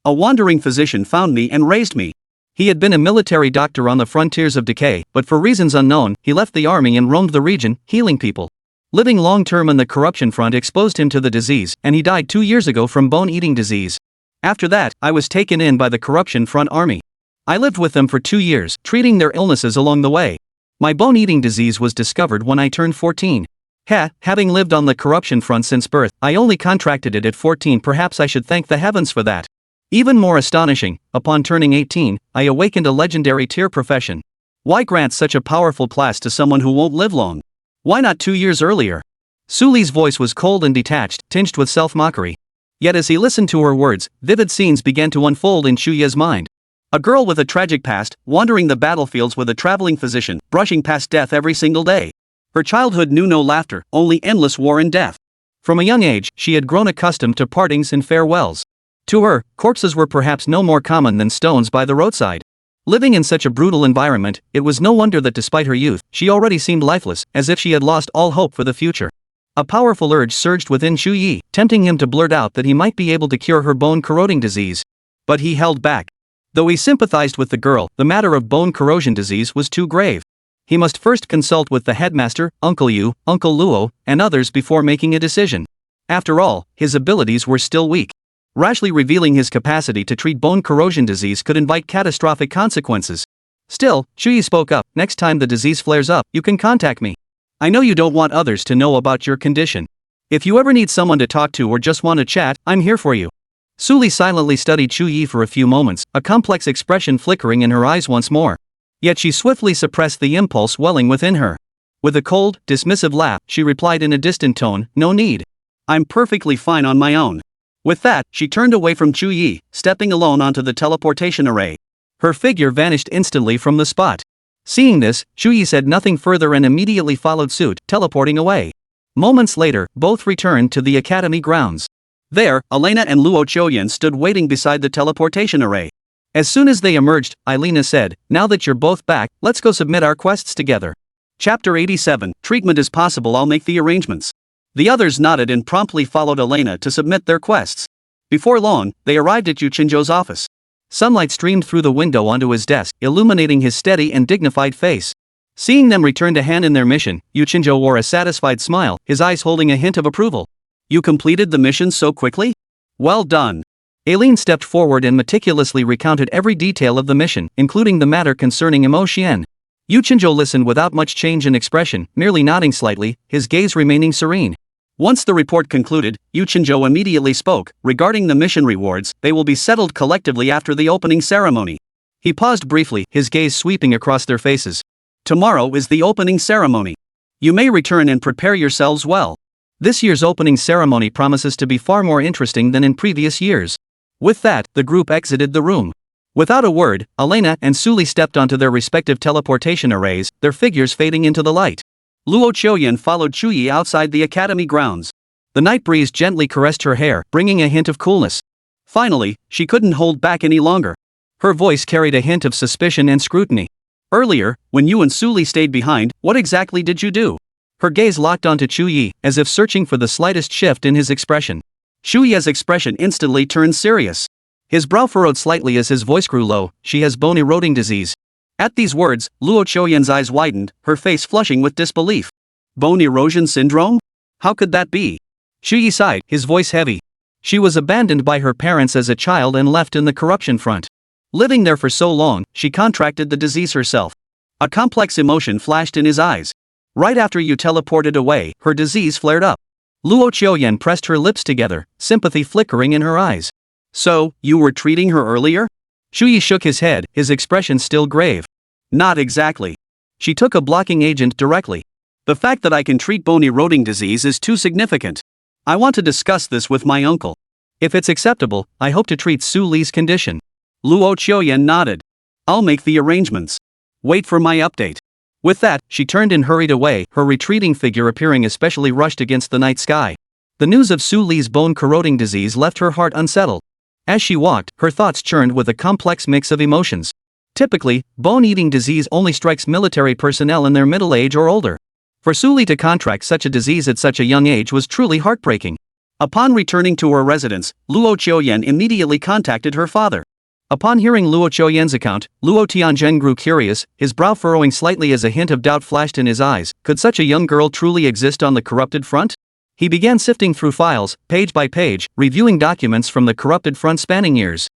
A wandering physician found me and raised me. He had been a military doctor on the frontiers of decay, but for reasons unknown, he left the army and roamed the region, healing people. Living long-term on the corruption front exposed him to the disease, and he died 2 years ago from bone-eating disease. After that, I was taken in by the corruption front army. I lived with them for 2 years, treating their illnesses along the way. My bone-eating disease was discovered when I turned 14. Having lived on the corruption front since birth, I only contracted it at 14. Perhaps I should thank the heavens for that. Even more astonishing, upon turning 18, I awakened a legendary tier profession. Why grant such a powerful class to someone who won't live long? Why not 2 years earlier? Su Li's voice was cold and detached, tinged with self-mockery. Yet as he listened to her words, vivid scenes began to unfold in Chu Ye's mind. A girl with a tragic past, wandering the battlefields with a traveling physician, brushing past death every single day. Her childhood knew no laughter, only endless war and death. From a young age, she had grown accustomed to partings and farewells. To her, corpses were perhaps no more common than stones by the roadside. Living in such a brutal environment, it was no wonder that despite her youth, she already seemed lifeless, as if she had lost all hope for the future. A powerful urge surged within Chu Ye, tempting him to blurt out that he might be able to cure her bone-corroding disease. But he held back. Though he sympathized with the girl, the matter of bone corrosion disease was too grave. He must first consult with the headmaster, Uncle Yu, Uncle Luo, and others before making a decision. After all, his abilities were still weak. Rashly revealing his capacity to treat bone corrosion disease could invite catastrophic consequences. Still, Chu Ye spoke up, next time the disease flares up, you can contact me. I know you don't want others to know about your condition. If you ever need someone to talk to or just want to chat, I'm here for you. Su Li silently studied Chu Ye for a few moments, a complex expression flickering in her eyes once more. Yet she swiftly suppressed the impulse welling within her. With a cold, dismissive laugh, she replied in a distant tone, No need. I'm perfectly fine on my own. With that, she turned away from Chu Ye, stepping alone onto the teleportation array. Her figure vanished instantly from the spot. Seeing this, Chu Ye said nothing further and immediately followed suit, teleporting away. Moments later, both returned to the academy grounds. There, Elena and Luo Choyan stood waiting beside the teleportation array. As soon as they emerged, Elena said, Now that you're both back, let's go submit our quests together. Chapter 87, Treatment is possible, I'll make the arrangements. The others nodded and promptly followed Elena to submit their quests. Before long, they arrived at Yu Qinzhou's office. Sunlight streamed through the window onto his desk, illuminating his steady and dignified face. Seeing them return to hand in their mission, Yu Qinzhou wore a satisfied smile, his eyes holding a hint of approval. You completed the mission so quickly? Well done. Aileen stepped forward and meticulously recounted every detail of the mission, including the matter concerning Imo Xian. Yu Chenzhou listened without much change in expression, merely nodding slightly, his gaze remaining serene. Once the report concluded, Yu Chenzhou immediately spoke. Regarding the mission rewards, they will be settled collectively after the opening ceremony. He paused briefly, his gaze sweeping across their faces. Tomorrow is the opening ceremony. You may return and prepare yourselves well. This year's opening ceremony promises to be far more interesting than in previous years. With that, the group exited the room. Without a word, Elena and Suli stepped onto their respective teleportation arrays, their figures fading into the light. Luo Qiuyan followed Chu Ye outside the academy grounds. The night breeze gently caressed her hair, bringing a hint of coolness. Finally, she couldn't hold back any longer. Her voice carried a hint of suspicion and scrutiny. Earlier, when you and Suli stayed behind, what exactly did you do? Her gaze locked onto Chu Ye, as if searching for the slightest shift in his expression. Chu Ye's expression instantly turned serious. His brow furrowed slightly as his voice grew low. She has bone eroding disease. At these words, Luo Qiuyan's eyes widened, her face flushing with disbelief. Bone erosion syndrome? How could that be? Chu Ye sighed, his voice heavy. She was abandoned by her parents as a child and left in the corruption front. Living there for so long, she contracted the disease herself. A complex emotion flashed in his eyes. Right after you teleported away, her disease flared up. Luo Qiuyan pressed her lips together, sympathy flickering in her eyes. So, you were treating her earlier? Chu Ye shook his head, his expression still grave. Not exactly. She took a blocking agent directly. The fact that I can treat bone eroding disease is too significant. I want to discuss this with my uncle. If it's acceptable, I hope to treat Su Li's condition. Luo Qiuyan nodded. I'll make the arrangements. Wait for my update. With that, she turned and hurried away, her retreating figure appearing especially rushed against the night sky. The news of Su Li's bone-corroding disease left her heart unsettled. As she walked, her thoughts churned with a complex mix of emotions. Typically, bone-eating disease only strikes military personnel in their middle age or older. For Su Li to contract such a disease at such a young age was truly heartbreaking. Upon returning to her residence, Luo Qiuyan immediately contacted her father. Upon hearing Luo Qiuyan's account, Luo Tianzhen grew curious, his brow furrowing slightly as a hint of doubt flashed in his eyes. Could such a young girl truly exist on the corrupted front? He began sifting through files, page by page, reviewing documents from the corrupted front spanning years.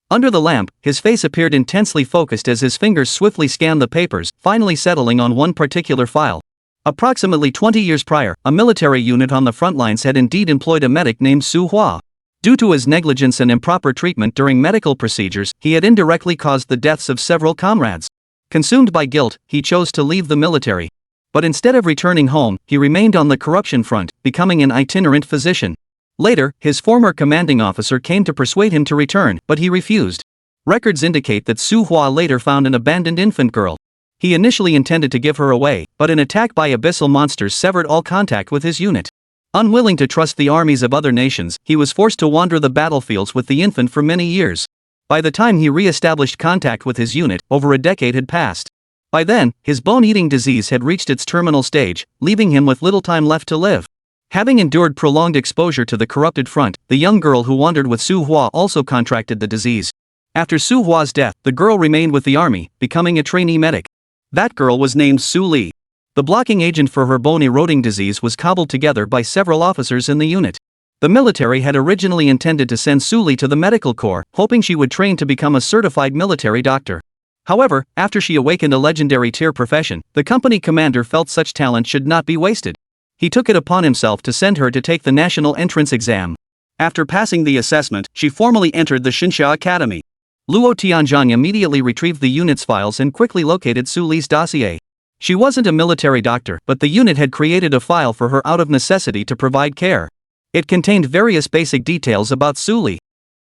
Under the lamp, his face appeared intensely focused as his fingers swiftly scanned the papers, finally settling on one particular file. Approximately 20 years prior, a military unit on the front lines had indeed employed a medic named Su Hua. Due to his negligence and improper treatment during medical procedures, he had indirectly caused the deaths of several comrades. Consumed by guilt, he chose to leave the military. But instead of returning home, he remained on the corruption front, becoming an itinerant physician. Later, his former commanding officer came to persuade him to return, but he refused. Records indicate that Su Hua later found an abandoned infant girl. He initially intended to give her away, but an attack by abyssal monsters severed all contact with his unit. Unwilling to trust the armies of other nations, he was forced to wander the battlefields with the infant for many years. By the time he re-established contact with his unit, over a decade had passed. By then, his bone-eating disease had reached its terminal stage, leaving him with little time left to live. Having endured prolonged exposure to the corrupted front, the young girl who wandered with Su Hua also contracted the disease. After Su Hua's death, the girl remained with the army, becoming a trainee medic. That girl was named Su Li. The blocking agent for her bone-eroding disease was cobbled together by several officers in the unit. The military had originally intended to send Su Li to the medical corps, hoping she would train to become a certified military doctor. However, after she awakened a legendary tier profession, the company commander felt such talent should not be wasted. He took it upon himself to send her to take the national entrance exam. After passing the assessment, she formally entered the Xinxia Academy. Luo Tianzhang immediately retrieved the unit's files and quickly located Su Li's dossier. She wasn't a military doctor, but the unit had created a file for her out of necessity to provide care. It contained various basic details about Su Li.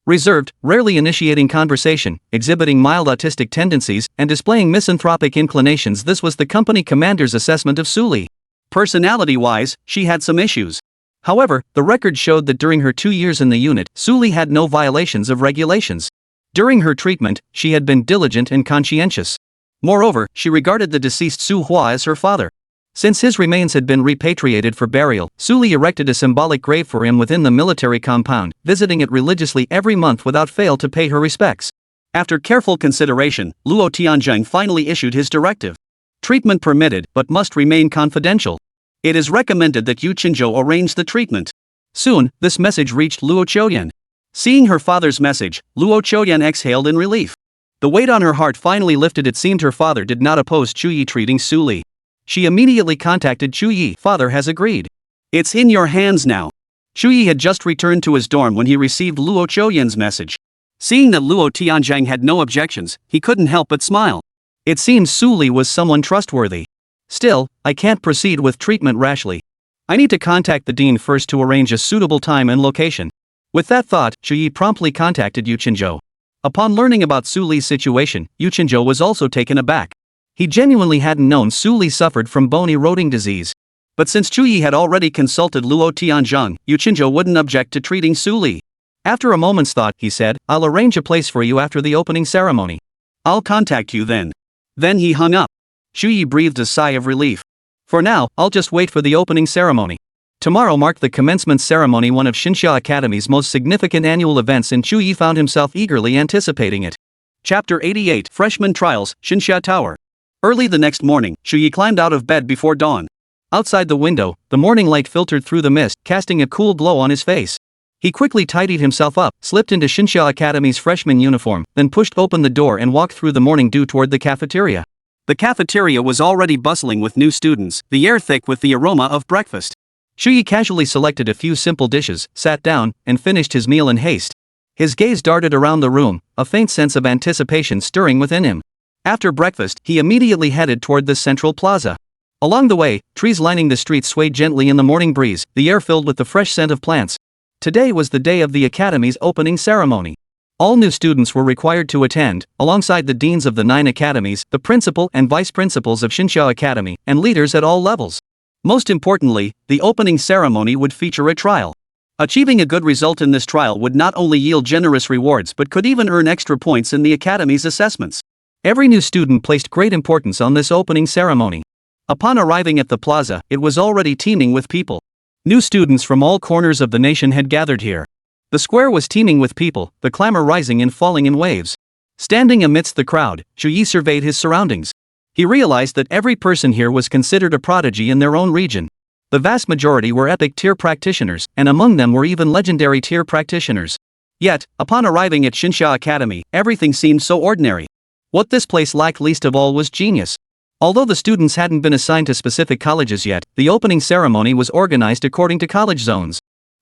Reserved, rarely initiating conversation, exhibiting mild autistic tendencies, and displaying misanthropic inclinations. This was the company commander's assessment of Su Li. Personality-wise, she had some issues. However, the record showed that during her 2 years in the unit, Su Li had no violations of regulations. During her treatment, she had been diligent and conscientious. Moreover, she regarded the deceased Su Hua as her father. Since his remains had been repatriated for burial, Su Li erected a symbolic grave for him within the military compound, visiting it religiously every month without fail to pay her respects. After careful consideration, Luo Tianzheng finally issued his directive. Treatment permitted, but must remain confidential. It is recommended that Yu Chenzhou arrange the treatment. Soon, this message reached Luo Qiuyan. Seeing her father's message, Luo Qiuyan exhaled in relief. The weight on her heart finally lifted. It seemed her father did not oppose Chu Ye treating Su Li. She immediately contacted Chu Ye. Father has agreed. It's in your hands now. Chu Ye had just returned to his dorm when he received Luo Chouyan's message. Seeing that Luo Tianzhang had no objections, he couldn't help but smile. It seems Su Li was someone trustworthy. Still, I can't proceed with treatment rashly. I need to contact the dean first to arrange a suitable time and location. With that thought, Chu Ye promptly contacted Yu Qinzhou. Upon learning about Su Li's situation, Yu Qinzhou was also taken aback. He genuinely hadn't known Su Li suffered from bone-eroding disease. But since Chu Ye had already consulted Luo Tianzhang, Yu Qinzhou wouldn't object to treating Su Li. After a moment's thought, he said, I'll arrange a place for you after the opening ceremony. I'll contact you then. Then he hung up. Chu Ye breathed a sigh of relief. For now, I'll just wait for the opening ceremony. Tomorrow marked the commencement ceremony, one of Xinxia Academy's most significant annual events, and Chu Ye found himself eagerly anticipating it. Chapter 88 Freshman Trials, Xinxia Tower. Early the next morning, Chu Ye climbed out of bed before dawn. Outside the window, the morning light filtered through the mist, casting a cool glow on his face. He quickly tidied himself up, slipped into Xinxia Academy's freshman uniform, then pushed open the door and walked through the morning dew toward the cafeteria. The cafeteria was already bustling with new students, the air thick with the aroma of breakfast. Chu Ye casually selected a few simple dishes, sat down, and finished his meal in haste. His gaze darted around the room, a faint sense of anticipation stirring within him. After breakfast, he immediately headed toward the central plaza. Along the way, trees lining the streets swayed gently in the morning breeze, the air filled with the fresh scent of plants. Today was the day of the academy's opening ceremony. All new students were required to attend, alongside the deans of the 9 academies, the principal and vice principals of Xinxia Academy, and leaders at all levels. Most importantly, the opening ceremony would feature a trial. Achieving a good result in this trial would not only yield generous rewards but could even earn extra points in the academy's assessments. Every new student placed great importance on this opening ceremony. Upon arriving at the plaza, it was already teeming with people. New students from all corners of the nation had gathered here. The square was teeming with people, the clamor rising and falling in waves. Standing amidst the crowd, Chu Ye surveyed his surroundings. He realized that every person here was considered a prodigy in their own region. The vast majority were epic tier practitioners, and among them were even legendary tier practitioners. Yet, upon arriving at Xinxia Academy, everything seemed so ordinary. What this place lacked least of all was genius. Although the students hadn't been assigned to specific colleges yet, the opening ceremony was organized according to college zones.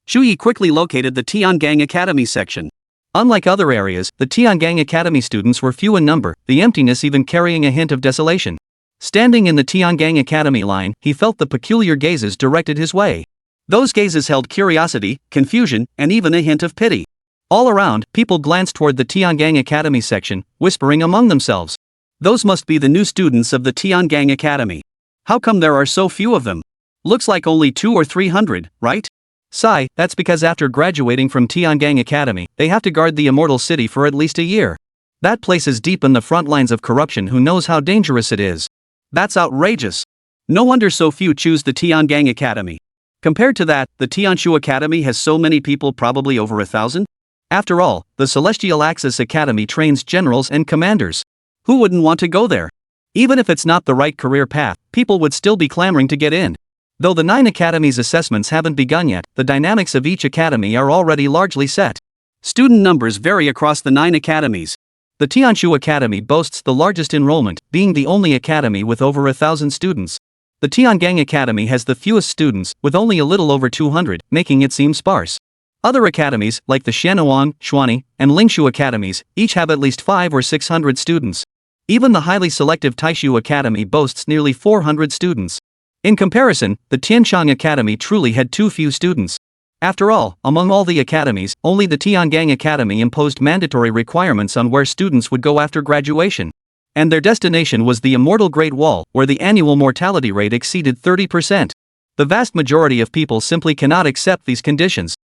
Chu Ye quickly located the Tiangang Academy section. Unlike other areas, the Tiangang Academy students were few in number, the emptiness even carrying a hint of desolation. Standing in the Tiangang Academy line, he felt the peculiar gazes directed his way. Those gazes held curiosity, confusion, and even a hint of pity. All around, people glanced toward the Tiangang Academy section, whispering among themselves. Those must be the new students of the Tiangang Academy. How come there are so few of them? Looks like only 200 or 300, right? Sigh, that's because after graduating from Tiangang Academy, they have to guard the immortal city for at least a year. That place is deep in the front lines of corruption. Who knows how dangerous it is? That's outrageous. No wonder so few choose the Tiangang Academy. Compared to that, the Tianshu Academy has so many people, probably over 1,000. After all, the Celestial Axis Academy trains generals and commanders. Who wouldn't want to go there? Even if it's not the right career path, people would still be clamoring to get in. Though the 9 academies' assessments haven't begun yet, the dynamics of each academy are already largely set. Student numbers vary across the 9 academies. The Tianshu Academy boasts the largest enrollment, being the only academy with over 1,000 students. The Tiangang Academy has the fewest students, with only a little over 200, making it seem sparse. Other academies, like the Xianuan, Xuani, and Lingshu academies, each have at least 500 or 600 students. Even the highly selective Taishu Academy boasts nearly 400 students. In comparison, the Tianshang Academy truly had too few students. After all, among all the academies, only the Tiangang Academy imposed mandatory requirements on where students would go after graduation. And their destination was the Immortal Great Wall, where the annual mortality rate exceeded 30%. The vast majority of people simply cannot accept these conditions.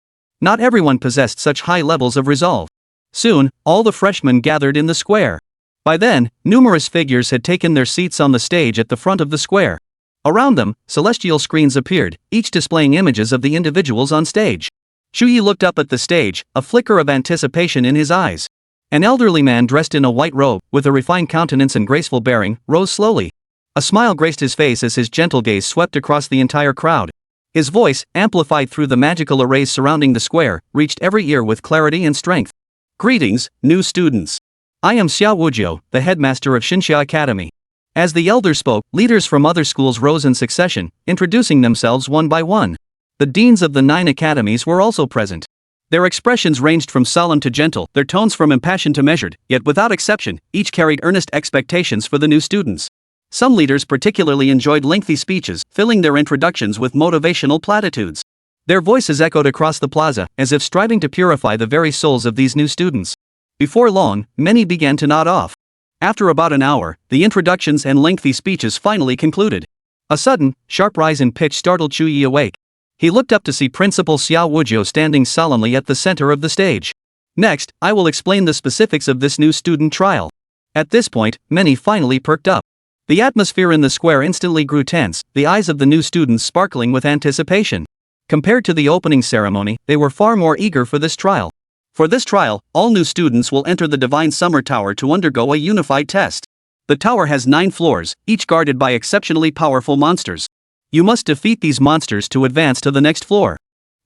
Not everyone possessed such high levels of resolve. Soon, all the freshmen gathered in the square. By then, numerous figures had taken their seats on the stage at the front of the square. Around them, celestial screens appeared, each displaying images of the individuals on stage. Chu Ye looked up at the stage, a flicker of anticipation in his eyes. An elderly man dressed in a white robe, with a refined countenance and graceful bearing, rose slowly. A smile graced his face as his gentle gaze swept across the entire crowd. His voice, amplified through the magical arrays surrounding the square, reached every ear with clarity and strength. Greetings, new students. I am Xiao Wujio, the headmaster of Xinxia Academy. As the elder spoke, leaders from other schools rose in succession, introducing themselves one by one. The deans of the 9 academies were also present. Their expressions ranged from solemn to gentle, their tones from impassioned to measured, yet without exception, each carried earnest expectations for the new students. Some leaders particularly enjoyed lengthy speeches, filling their introductions with motivational platitudes. Their voices echoed across the plaza, as if striving to purify the very souls of these new students. Before long, many began to nod off. After about an hour, the introductions and lengthy speeches finally concluded. A sudden, sharp rise in pitch startled Chu Ye awake. He looked up to see Principal Xiao Wujio standing solemnly at the center of the stage. Next, I will explain the specifics of this new student trial. At this point, many finally perked up. The atmosphere in the square instantly grew tense, the eyes of the new students sparkling with anticipation. Compared to the opening ceremony, they were far more eager for this trial. For this trial, all new students will enter the Divine Summer Tower to undergo a unified test. The tower has 9 floors, each guarded by exceptionally powerful monsters. You must defeat these monsters to advance to the next floor.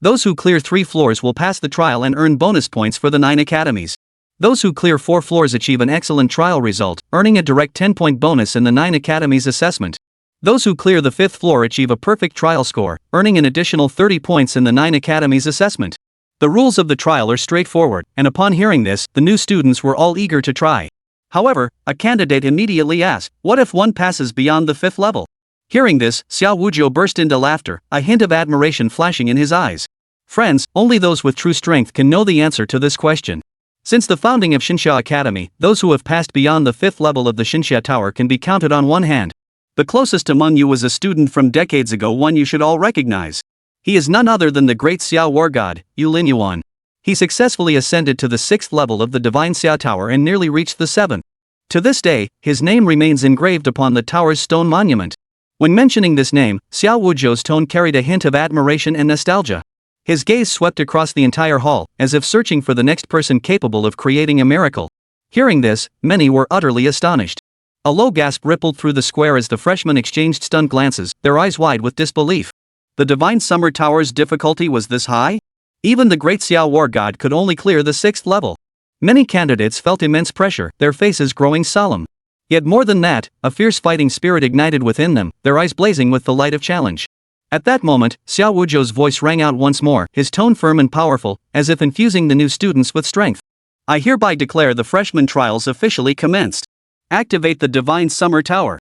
Those who clear 3 floors will pass the trial and earn bonus points for the 9 academies. Those who clear 4 floors achieve an excellent trial result, earning a direct 10-point bonus in the 9 academies assessment. Those who clear the 5th floor achieve a perfect trial score, earning an additional 30 points in the 9 academies assessment. The rules of the trial are straightforward, and upon hearing this, the new students were all eager to try. However, a candidate immediately asked, "What if one passes beyond the 5th level?" Hearing this, Xiao Wujio burst into laughter, a hint of admiration flashing in his eyes. Friends, only those with true strength can know the answer to this question. Since the founding of Xinxia Academy, those who have passed beyond the 5th level of the Xinxia Tower can be counted on one hand. The closest among you was a student from decades ago, one you should all recognize. He is none other than the great Xiao war god, Yu Linyuan. He successfully ascended to the 6th level of the Divine Xia Tower and nearly reached the 7th. To this day, his name remains engraved upon the tower's stone monument. When mentioning this name, Xiao Wujio's tone carried a hint of admiration and nostalgia. His gaze swept across the entire hall, as if searching for the next person capable of creating a miracle. Hearing this, many were utterly astonished. A low gasp rippled through the square as the freshmen exchanged stunned glances, their eyes wide with disbelief. The Divine Summer Tower's difficulty was this high? Even the great Xiao war god could only clear the 6th level. Many candidates felt immense pressure, their faces growing solemn. Yet more than that, a fierce fighting spirit ignited within them, their eyes blazing with the light of challenge. At that moment, Xiao Wujio's voice rang out once more, his tone firm and powerful, as if infusing the new students with strength. I hereby declare the freshman trials officially commenced. Activate the Divine Summer Tower.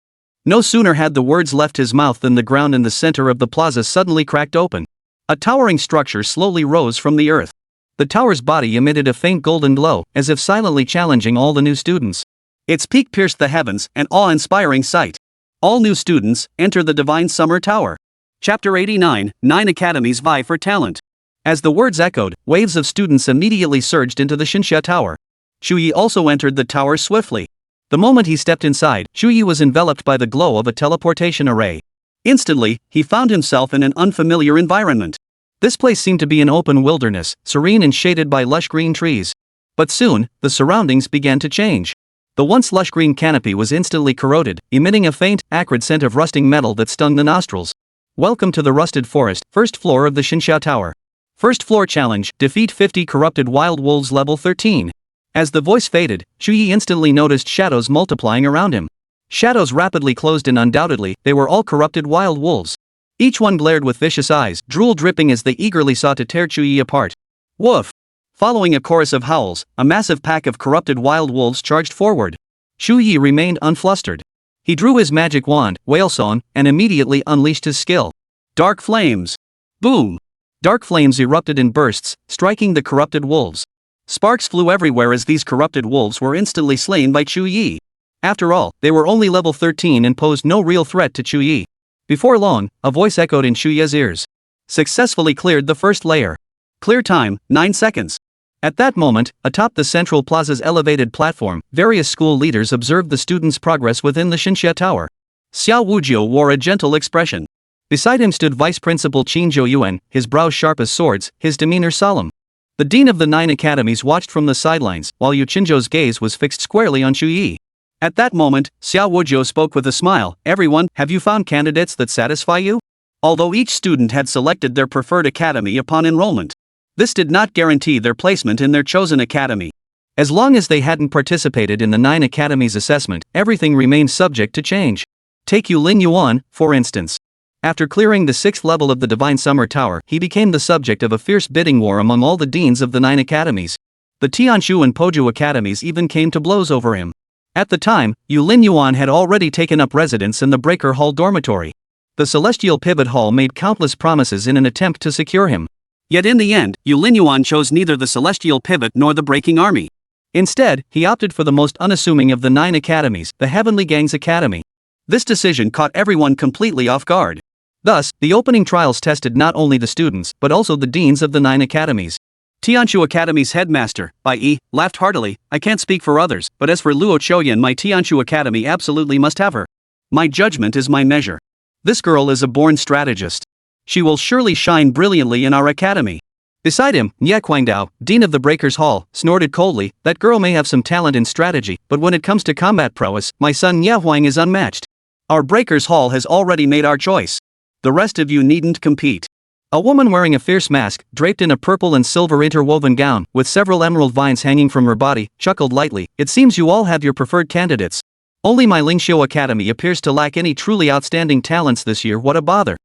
No sooner had the words left his mouth than the ground in the center of the plaza suddenly cracked open. A towering structure slowly rose from the earth. The tower's body emitted a faint golden glow, as if silently challenging all the new students. Its peak pierced the heavens, an awe-inspiring sight. All new students, enter the Divine Summer Tower. Chapter 89, 9 Academies Vie for Talent. As the words echoed, waves of students immediately surged into the Xinxia Tower. Chu Ye also entered the tower swiftly. The moment he stepped inside, Chu Ye was enveloped by the glow of a teleportation array. Instantly, he found himself in an unfamiliar environment. This place seemed to be an open wilderness, serene and shaded by lush green trees. But soon, the surroundings began to change. The once lush green canopy was instantly corroded, emitting a faint, acrid scent of rusting metal that stung the nostrils. Welcome to the Rusted Forest, 1st floor of the Xinxia Tower. 1st floor challenge, defeat 50 corrupted wild wolves level 13. As the voice faded, Chu Ye instantly noticed shadows multiplying around him. Shadows rapidly closed in. Undoubtedly, they were all corrupted wild wolves. Each one glared with vicious eyes, drool dripping as they eagerly sought to tear Chu Ye apart. Woof! Following a chorus of howls, a massive pack of corrupted wild wolves charged forward. Chu Ye remained unflustered. He drew his magic wand, Whalesong, and immediately unleashed his skill. Dark flames! Boom! Dark flames erupted in bursts, striking the corrupted wolves. Sparks flew everywhere as these corrupted wolves were instantly slain by Chu Ye. After all, they were only level 13 and posed no real threat to Chu Ye. Before long, a voice echoed in Chu Ye's ears. Successfully cleared the 1st layer. Clear time, 9 seconds. At that moment, atop the central plaza's elevated platform, various school leaders observed the students' progress within the Xinxia Tower. Xiao Wujio wore a gentle expression. Beside him stood Vice Principal Qin Zhouyuan, his brows sharp as swords, his demeanor solemn. The dean of the 9 academies watched from the sidelines, while Yu Qinzhou's gaze was fixed squarely on Chu Ye. At that moment, Xiao Wujio spoke with a smile. Everyone, have you found candidates that satisfy you? Although each student had selected their preferred academy upon enrollment, this did not guarantee their placement in their chosen academy. As long as they hadn't participated in the 9 Academies assessment, everything remained subject to change. Take Lin Yuan, for instance. After clearing the 6th level of the Divine Summer Tower, he became the subject of a fierce bidding war among all the deans of the 9 academies. The Tianshu and Poju academies even came to blows over him. At the time, Lin Yuan had already taken up residence in the Breaker Hall dormitory. The Celestial Pivot Hall made countless promises in an attempt to secure him. Yet in the end, Lin Yuan chose neither the Celestial Pivot nor the Breaking Army. Instead, he opted for the most unassuming of the 9 academies, the Heavenly Gang's Academy. This decision caught everyone completely off guard. Thus, the opening trials tested not only the students, but also the deans of the 9 academies. Tianshu Academy's headmaster, Bai Yi, laughed heartily. I can't speak for others, but as for Luo Choyan, my Tianshu Academy absolutely must have her. My judgment is my measure. This girl is a born strategist. She will surely shine brilliantly in our academy. Beside him, Nye Guangdao, dean of the Breakers Hall, snorted coldly. That girl may have some talent in strategy, but when it comes to combat prowess, my son Nye Huang is unmatched. Our Breakers Hall has already made our choice. The rest of you needn't compete. A woman wearing a fierce mask, draped in a purple and silver interwoven gown, with several emerald vines hanging from her body, chuckled lightly. It seems you all have your preferred candidates. Only my Lingxiu Academy appears to lack any truly outstanding talents this year. What a bother.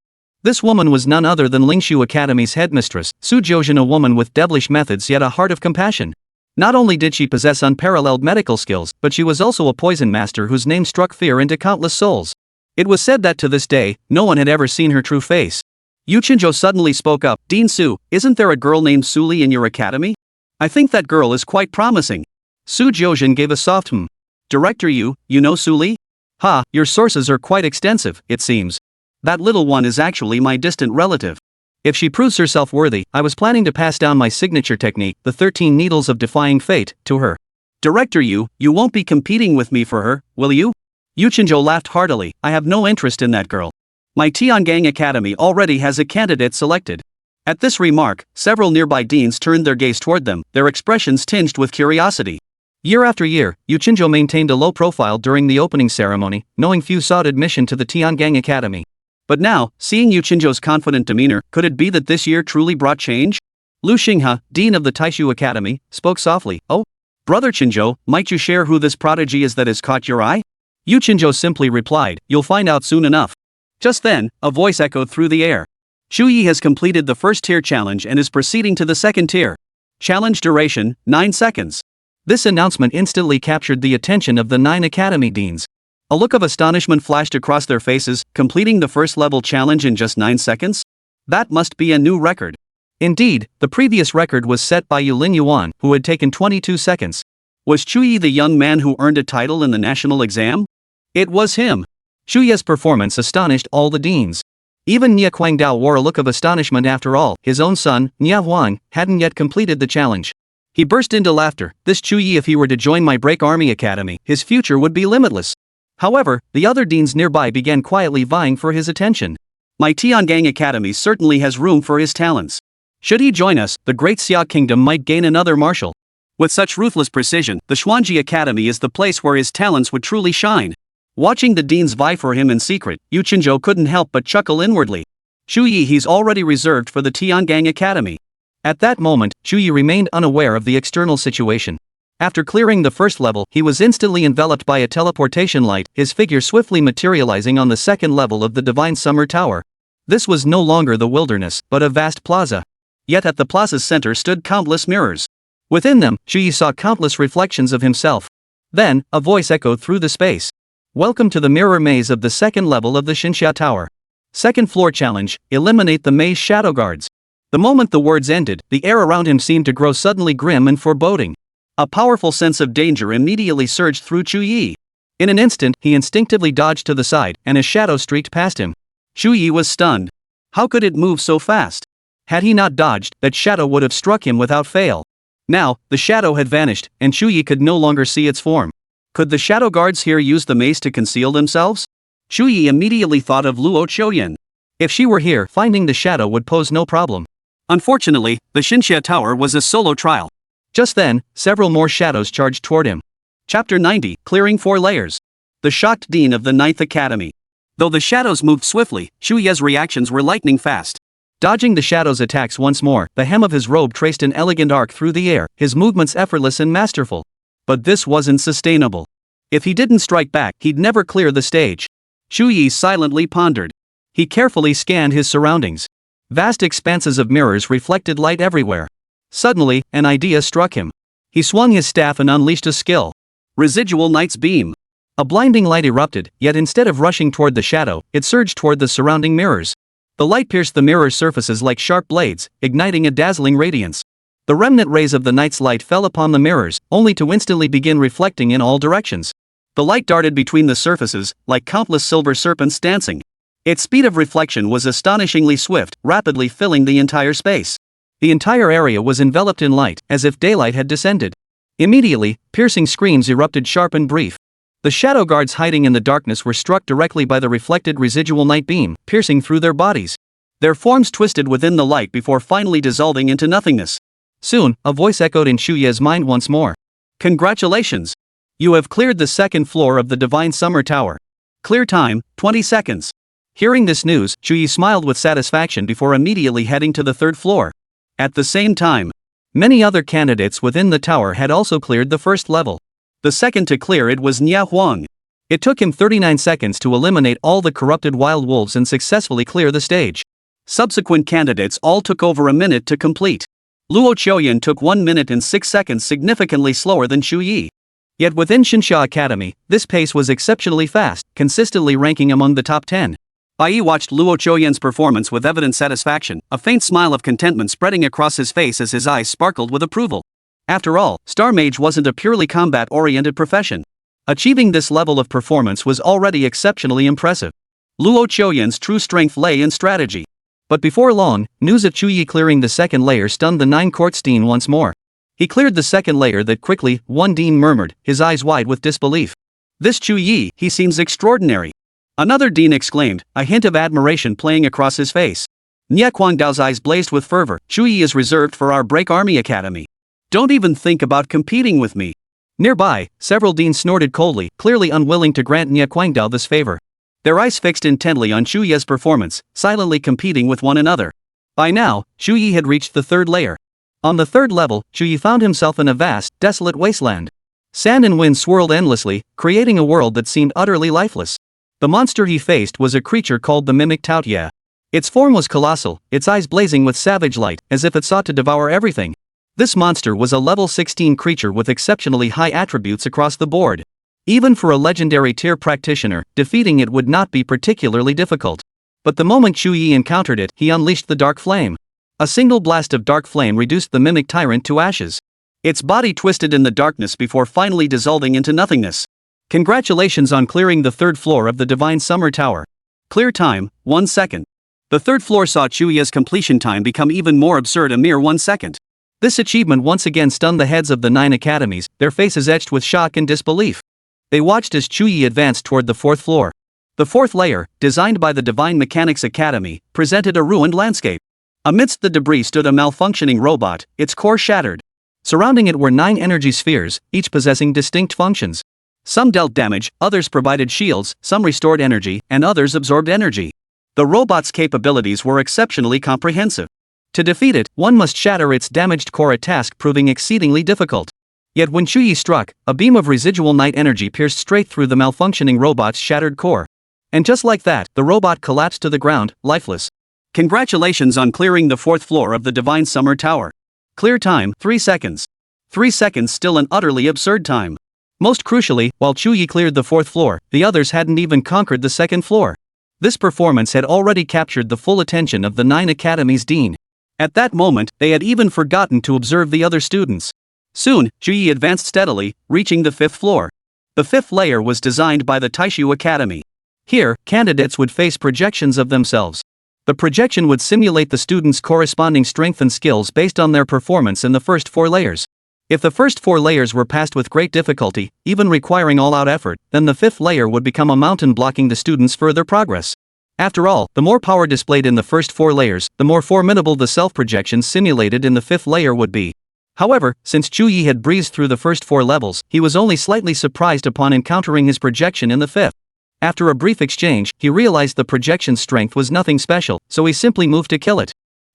This woman was none other than Lingxiu Academy's headmistress, Su Jiuzhen, a woman with devilish methods yet a heart of compassion. Not only did she possess unparalleled medical skills, but she was also a poison master whose name struck fear into countless souls. It was said that to this day, no one had ever seen her true face. Yu Qinzhou suddenly spoke up. Dean Su, isn't there a girl named Su Li in your academy? I think that girl is quite promising. Su Jiuzhen gave a soft hmm. Director Yu, you know Su Li? Ha, your sources are quite extensive, it seems. That little one is actually my distant relative. If she proves herself worthy, I was planning to pass down my signature technique, the 13 Needles of Defying Fate, to her. Director Yu, you won't be competing with me for her, will you? Yu Qinzhou laughed heartily. I have no interest in that girl. My Tiangang Academy already has a candidate selected. At this remark, several nearby deans turned their gaze toward them, their expressions tinged with curiosity. Year after year, Yu Qinzhou maintained a low profile during the opening ceremony, knowing few sought admission to the Tiangang Academy. But now, seeing Yu Qinzhou's confident demeanor, could it be that this year truly brought change? Lu Xinghe, dean of the Taishu Academy, spoke softly. Oh, brother Qinzhou, might you share who this prodigy is that has caught your eye? Yu Qinzhou simply replied, you'll find out soon enough. Just then, a voice echoed through the air. Chu Ye has completed the first tier challenge and is proceeding to the second tier. Challenge duration, 9 seconds. This announcement instantly captured the attention of the 9 academy deans. A look of astonishment flashed across their faces, completing the first level challenge in just 9 seconds? That must be a new record. Indeed, the previous record was set by Lin Yuan, who had taken 22 seconds. Was Chu Ye the young man who earned a title in the national exam? It was him. Chu Ye's performance astonished all the deans. Even Nye Guangdao wore a look of astonishment. After all, his own son, Nye Huang, hadn't yet completed the challenge. He burst into laughter. This Chu Ye, if he were to join my Break Army Academy, his future would be limitless. However, the other deans nearby began quietly vying for his attention. My Tiangang Academy certainly has room for his talents. Should he join us, the Great Xia Kingdom might gain another marshal. With such ruthless precision, the Xuanji Academy is the place where his talents would truly shine. Watching the deans vie for him in secret, Yu Qinzhou couldn't help but chuckle inwardly. Chu Ye, he's already reserved for the Tiangang Academy. At that moment, Chu Ye remained unaware of the external situation. After clearing the first level, he was instantly enveloped by a teleportation light, his figure swiftly materializing on the second level of the Divine Summer Tower. This was no longer the wilderness, but a vast plaza. Yet at the plaza's center stood countless mirrors. Within them, Chu Ye saw countless reflections of himself. Then, a voice echoed through the space. Welcome to the mirror maze of the second level of the Xinxia Tower. Second floor challenge, eliminate the maze shadow guards. The moment the words ended, the air around him seemed to grow suddenly grim and foreboding. A powerful sense of danger immediately surged through Chu Ye. In an instant, he instinctively dodged to the side, and a shadow streaked past him. Chu Ye was stunned. How could it move so fast? Had he not dodged, that shadow would have struck him without fail. Now, the shadow had vanished, and Chu Ye could no longer see its form. Could the shadow guards here use the maze to conceal themselves? Chu Ye immediately thought of Luo Choyan. If she were here, finding the shadow would pose no problem. Unfortunately, the Xinxia Tower was a solo trial. Just then, several more shadows charged toward him. Chapter 90, Clearing 4 Layers. The shocked dean of the 9th Academy. Though the shadows moved swiftly, Chu Ye's reactions were lightning fast. Dodging the shadow's attacks once more, the hem of his robe traced an elegant arc through the air, his movements effortless and masterful. But this wasn't sustainable. If he didn't strike back, he'd never clear the stage. Chu Ye silently pondered. He carefully scanned his surroundings. Vast expanses of mirrors reflected light everywhere. Suddenly, an idea struck him. He swung his staff and unleashed a skill. Residual Night's Beam. A blinding light erupted, yet instead of rushing toward the shadow, it surged toward the surrounding mirrors. The light pierced the mirror surfaces like sharp blades, igniting a dazzling radiance. The remnant rays of the night's light fell upon the mirrors, only to instantly begin reflecting in all directions. The light darted between the surfaces, like countless silver serpents dancing. Its speed of reflection was astonishingly swift, rapidly filling the entire space. The entire area was enveloped in light, as if daylight had descended. Immediately, piercing screams erupted sharp and brief. The shadow guards hiding in the darkness were struck directly by the reflected residual night beam, piercing through their bodies. Their forms twisted within the light before finally dissolving into nothingness. Soon, a voice echoed in Chu Ye's mind once more. Congratulations! You have cleared the second floor of the Divine Summer Tower. Clear time, 20 seconds. Hearing this news, Chu Ye smiled with satisfaction before immediately heading to the third floor. At the same time, many other candidates within the tower had also cleared the first level. The second to clear it was Nya Huang. It took him 39 seconds to eliminate all the corrupted wild wolves and successfully clear the stage. Subsequent candidates all took over a minute to complete. Luo Qiuyan took 1 minute and 6 seconds, significantly slower than Chu Ye. Yet within Xinsha Academy, this pace was exceptionally fast, consistently ranking among the top 10. Bai watched Luo Qiuyan's performance with evident satisfaction, a faint smile of contentment spreading across his face as his eyes sparkled with approval. After all, Star Mage wasn't a purely combat-oriented profession. Achieving this level of performance was already exceptionally impressive. Luo Qiuyan's true strength lay in strategy. But before long, news of Chu Ye clearing the second layer stunned the 9 courts dean once more. He cleared the second layer that quickly, one dean murmured, his eyes wide with disbelief. This Chu Ye, he seems extraordinary. Another dean exclaimed, a hint of admiration playing across his face. Nya Guangdao's eyes blazed with fervor. Chu Ye is reserved for our Break Army Academy. Don't even think about competing with me. Nearby, several deans snorted coldly, clearly unwilling to grant Nya Guangdao this favor. Their eyes fixed intently on Chu Ye's performance, silently competing with one another. By now, Chu Ye had reached the third layer. On the third level, Chu Ye found himself in a vast, desolate wasteland. Sand and wind swirled endlessly, creating a world that seemed utterly lifeless. The monster he faced was a creature called the Mimic Taotia. Its form was colossal, its eyes blazing with savage light, as if it sought to devour everything. This monster was a level 16 creature with exceptionally high attributes across the board. Even for a legendary tier practitioner, defeating it would not be particularly difficult. But the moment Chu Ye encountered it, he unleashed the dark flame. A single blast of dark flame reduced the mimic tyrant to ashes. Its body twisted in the darkness before finally dissolving into nothingness. Congratulations on clearing the third floor of the Divine Summer Tower. Clear time, 1 second. The third floor saw Chu Ye's completion time become even more absurd, a mere 1 second. This achievement once again stunned the heads of the 9 academies, their faces etched with shock and disbelief. They watched as Chu Ye advanced toward the fourth floor. The fourth layer, designed by the Divine Mechanics Academy, presented a ruined landscape. Amidst the debris stood a malfunctioning robot, its core shattered. Surrounding it were 9 energy spheres, each possessing distinct functions. Some dealt damage, others provided shields, some restored energy, and others absorbed energy. The robot's capabilities were exceptionally comprehensive. To defeat it, one must shatter its damaged core, a task proving exceedingly difficult. Yet when Chu Ye struck, a beam of residual night energy pierced straight through the malfunctioning robot's shattered core. And just like that, the robot collapsed to the ground, lifeless. Congratulations on clearing the fourth floor of the Divine Summer Tower. Clear time, 3 seconds. 3 seconds, still an utterly absurd time. Most crucially, while Chu Ye cleared the fourth floor, the others hadn't even conquered the second floor. This performance had already captured the full attention of the 9 academies' dean. At that moment, they had even forgotten to observe the other students. Soon, Chu Ye advanced steadily, reaching the 5th floor. The 5th layer was designed by the Taishu Academy. Here, candidates would face projections of themselves. The projection would simulate the students' corresponding strength and skills based on their performance in the first 4 layers. If the first 4 layers were passed with great difficulty, even requiring all-out effort, then the 5th layer would become a mountain blocking the students' further progress. After all, the more power displayed in the first 4 layers, the more formidable the self-projections simulated in the 5th layer would be. However, since Chu Ye had breezed through the first 4 levels, he was only slightly surprised upon encountering his projection in the 5th. After a brief exchange, he realized the projection's strength was nothing special, so he simply moved to kill it.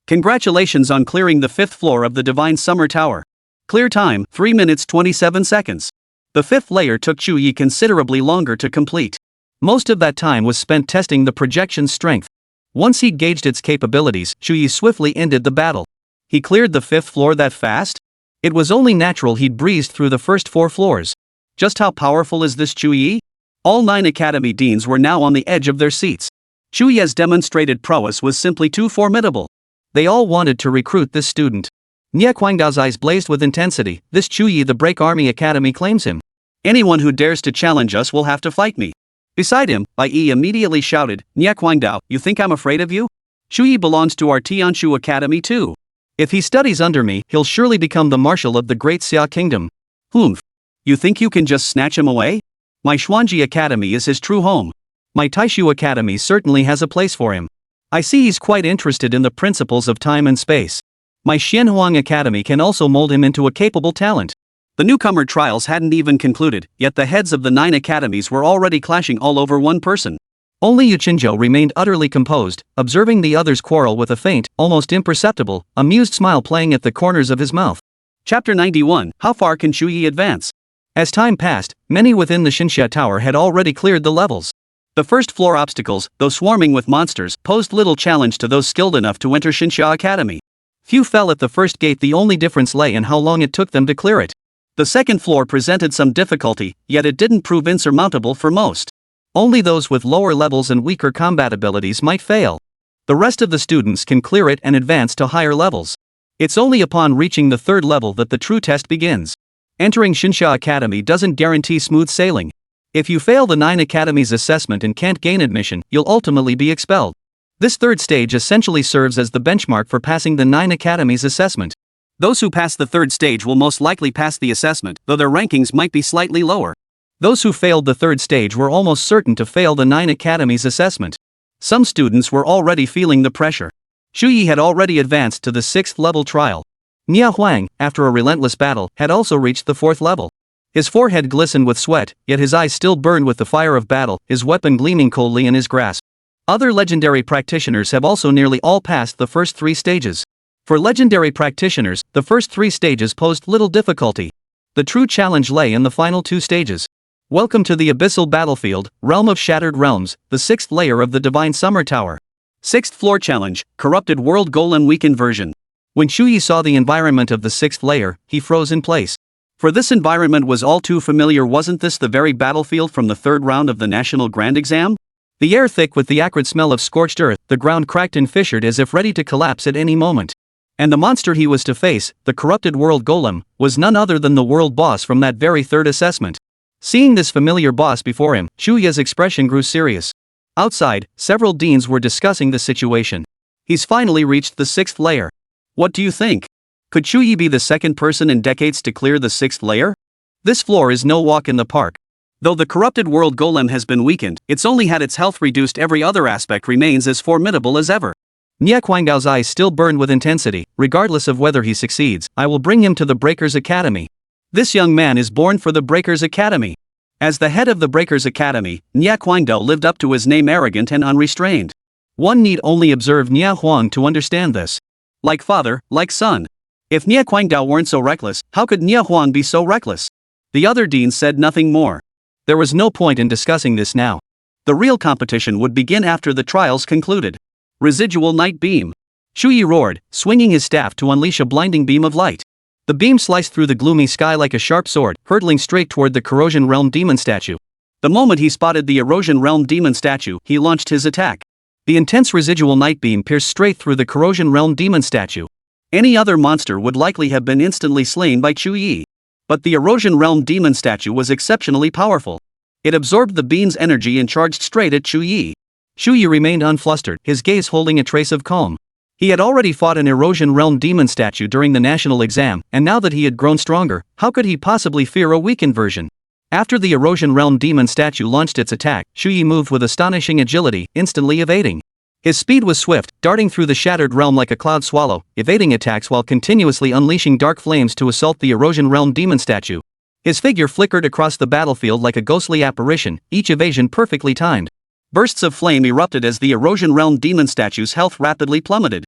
Congratulations on clearing the 5th floor of the Divine Summer Tower. Clear time, 3 minutes 27 seconds. The 5th layer took Chu Ye considerably longer to complete. Most of that time was spent testing the projection's strength. Once he'd gauged its capabilities, Chu Ye swiftly ended the battle. He cleared the 5th floor that fast? It was only natural he'd breezed through the first 4 floors. Just how powerful is this Chu Ye? All 9 academy deans were now on the edge of their seats. Chu Ye's demonstrated prowess was simply too formidable. They all wanted to recruit this student. Nie Quangdao's eyes blazed with intensity. This Chu Ye, the Break Army Academy, claims him. Anyone who dares to challenge us will have to fight me. Beside him, Bai Yi immediately shouted, Nie Quangdao, you think I'm afraid of you? Chu Ye belongs to our Tianshu Academy too. If he studies under me, he'll surely become the marshal of the Great Xia Kingdom. Humph. You think you can just snatch him away? My Xuanji Academy is his true home. My Taishu Academy certainly has a place for him. I see he's quite interested in the principles of time and space. My Xianhuang Academy can also mold him into a capable talent. The newcomer trials hadn't even concluded, yet the heads of the 9 academies were already clashing all over one person. Only Yu Qinzhou remained utterly composed, observing the others quarrel with a faint, almost imperceptible, amused smile playing at the corners of his mouth. Chapter 91, How far can Chu Ye advance? As time passed, many within the Xinxia Tower had already cleared the levels. The first floor obstacles, though swarming with monsters, posed little challenge to those skilled enough to enter Xinxia Academy. Few fell at the first gate, the only difference lay in how long it took them to clear it. The second floor presented some difficulty, yet it didn't prove insurmountable for most. Only those with lower levels and weaker combat abilities might fail. The rest of the students can clear it and advance to higher levels. It's only upon reaching the 3rd level that the true test begins. Entering Xinxia Academy doesn't guarantee smooth sailing. If you fail the 9 academies assessment and can't gain admission, you'll ultimately be expelled. This 3rd stage essentially serves as the benchmark for passing the 9 academies assessment. Those who pass the 3rd stage will most likely pass the assessment, though their rankings might be slightly lower. Those who failed the 3rd stage were almost certain to fail the 9 academies assessment. Some students were already feeling the pressure. Chu Ye had already advanced to the 6th level trial. Nia Huang, after a relentless battle, had also reached the 4th level. His forehead glistened with sweat, yet his eyes still burned with the fire of battle, his weapon gleaming coldly in his grasp. Other legendary practitioners have also nearly all passed the first 3 stages. For legendary practitioners, the first 3 stages posed little difficulty. The true challenge lay in the final 2 stages. Welcome to the abyssal battlefield, Realm of Shattered Realms, the 6th layer of the Divine Summer Tower. 6th floor challenge, Corrupted World Golem weakened version. When Chu Ye saw the environment of the 6th layer, he froze in place. For this environment was all too familiar. Wasn't this the very battlefield from the 3rd round of the National Grand Exam? The air thick with the acrid smell of scorched earth, the ground cracked and fissured as if ready to collapse at any moment. And the monster he was to face, the corrupted world golem, was none other than the world boss from that very 3rd assessment. Seeing this familiar boss before him, Chu Ye's expression grew serious. Outside, several deans were discussing the situation. He's finally reached the 6th layer. What do you think? Could Chu Ye be the 2nd person in decades to clear the 6th layer? This floor is no walk in the park. Though the corrupted world golem has been weakened, it's only had its health reduced. Every other aspect remains as formidable as ever. Nie Quangdao's eyes still burned with intensity. Regardless of whether he succeeds, I will bring him to the Breakers Academy. This young man is born for the Breakers Academy. As the head of the Breakers Academy, Nie Quangdao lived up to his name, arrogant and unrestrained. One need only observe Nie Huang to understand this. Like father, like son. If Nie Quangdao weren't so reckless, how could Nie Huang be so reckless? The other deans said nothing more. There was no point in discussing this now. The real competition would begin after the trials concluded. Residual night beam. Chu Ye roared, swinging his staff to unleash a blinding beam of light. The beam sliced through the gloomy sky like a sharp sword, hurtling straight toward the Corrosion Realm demon statue. The moment he spotted the Erosion Realm demon statue, he launched his attack. The intense residual night beam pierced straight through the Corrosion Realm demon statue. Any other monster would likely have been instantly slain by Chu Ye. But the Erosion Realm demon statue was exceptionally powerful. It absorbed the beam's energy and charged straight at Chu Ye. Chu Ye remained unflustered, his gaze holding a trace of calm. He had already fought an Erosion Realm demon statue during the national exam, and now that he had grown stronger, how could he possibly fear a weakened version? After the Erosion Realm demon statue launched its attack, Chu Ye moved with astonishing agility, instantly evading. His speed was swift, darting through the shattered realm like a cloud swallow, evading attacks while continuously unleashing dark flames to assault the Erosion Realm demon statue. His figure flickered across the battlefield like a ghostly apparition, each evasion perfectly timed. Bursts of flame erupted as the Erosion Realm demon statue's health rapidly plummeted.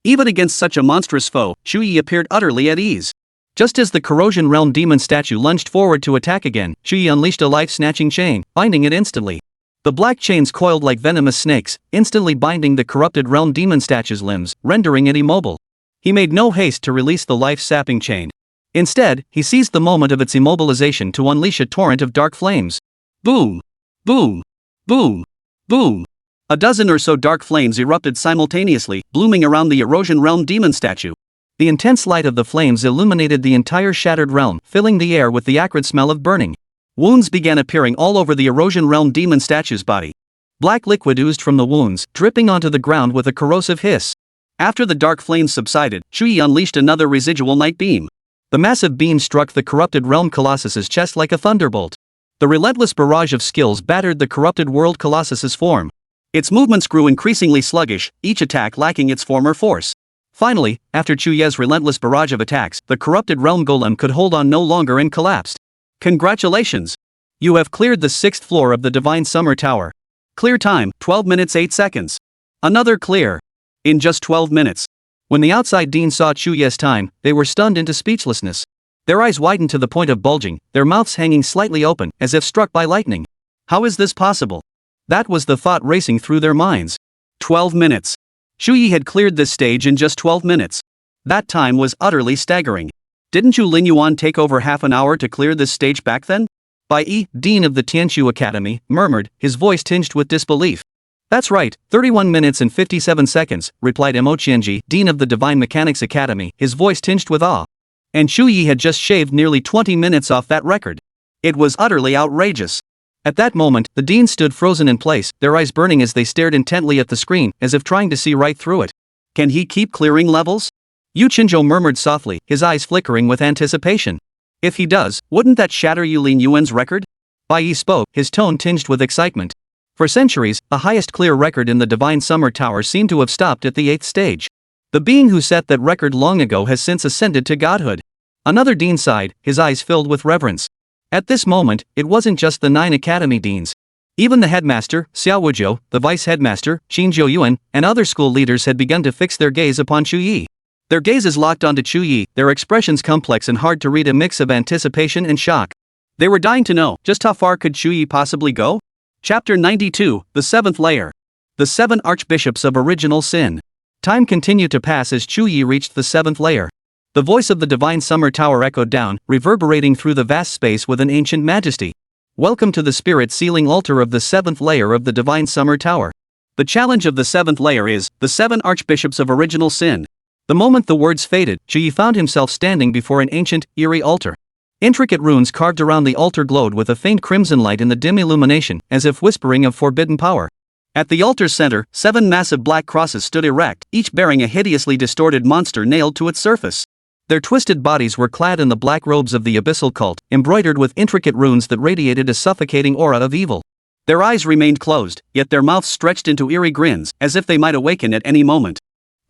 Even against such a monstrous foe, Chu Ye appeared utterly at ease. Just as the Corrosion Realm demon statue lunged forward to attack again, Chu Ye unleashed a life-snatching chain, binding it instantly. The black chains coiled like venomous snakes, instantly binding the corrupted realm demon statue's limbs, rendering it immobile. He made no haste to release the life-sapping chain. Instead, he seized the moment of its immobilization to unleash a torrent of dark flames. Boom! Boom! Boom! Boom! A dozen or so dark flames erupted simultaneously, blooming around the Erosion Realm demon statue. The intense light of the flames illuminated the entire shattered realm, filling the air with the acrid smell of burning. Wounds began appearing all over the Erosion Realm demon statue's body. Black liquid oozed from the wounds, dripping onto the ground with a corrosive hiss. After the dark flames subsided, Chu Ye unleashed another residual night beam. The massive beam struck the corrupted realm colossus's chest like a thunderbolt. The relentless barrage of skills battered the corrupted world colossus's form. Its movements grew increasingly sluggish, each attack lacking its former force. Finally, after Chu Ye's relentless barrage of attacks, the corrupted realm golem could hold on no longer and collapsed. Congratulations! You have cleared the 6th floor of the Divine Summer Tower. Clear time, 12 minutes 8 seconds. Another clear. In just 12 minutes. When the outside dean saw Chu Ye's time, they were stunned into speechlessness. Their eyes widened to the point of bulging, their mouths hanging slightly open, as if struck by lightning. How is this possible? That was the thought racing through their minds. 12 minutes. Chu Ye had cleared this stage in just 12 minutes. That time was utterly staggering. Didn't you Lin Yuan take over half an hour to clear this stage back then? Bai Yi, dean of the Tianqiu Academy, murmured, his voice tinged with disbelief. That's right, 31 minutes and 57 seconds, replied Mo Qianji, dean of the Divine Mechanics Academy, his voice tinged with awe. And Chu Ye had just shaved nearly 20 minutes off that record. It was utterly outrageous. At that moment, the dean stood frozen in place, their eyes burning as they stared intently at the screen, as if trying to see right through it. Can he keep clearing levels? Yu Qinzhou murmured softly, his eyes flickering with anticipation. If he does, wouldn't that shatter Yu Lin Yuan's record? Bai Yi spoke, his tone tinged with excitement. For centuries, the highest clear record in the Divine Summer Tower seemed to have stopped at the 8th stage. The being who set that record long ago has since ascended to godhood. Another dean sighed, his eyes filled with reverence. At this moment, it wasn't just the 9 academy deans. Even the headmaster, Xiao Wuzhou, the vice-headmaster, Qin Zhouyuan, and other school leaders had begun to fix their gaze upon Chu Ye. Their gazes locked onto Chu Ye, their expressions complex and hard to read, a mix of anticipation and shock. They were dying to know, just how far could Chu Ye possibly go? Chapter 92, The 7th Layer. The 7 Archbishops of Original Sin. Time continued to pass as Chu Ye reached the 7th layer. The voice of the Divine Summer Tower echoed down, reverberating through the vast space with an ancient majesty. Welcome to the spirit sealing altar of the 7th layer of the Divine Summer Tower. The challenge of the 7th layer is, the 7 Archbishops of Original Sin. The moment the words faded, Chu Ye found himself standing before an ancient, eerie altar. Intricate runes carved around the altar glowed with a faint crimson light in the dim illumination, as if whispering of forbidden power. At the altar's center, 7 massive black crosses stood erect, each bearing a hideously distorted monster nailed to its surface. Their twisted bodies were clad in the black robes of the abyssal cult, embroidered with intricate runes that radiated a suffocating aura of evil. Their eyes remained closed, yet their mouths stretched into eerie grins, as if they might awaken at any moment.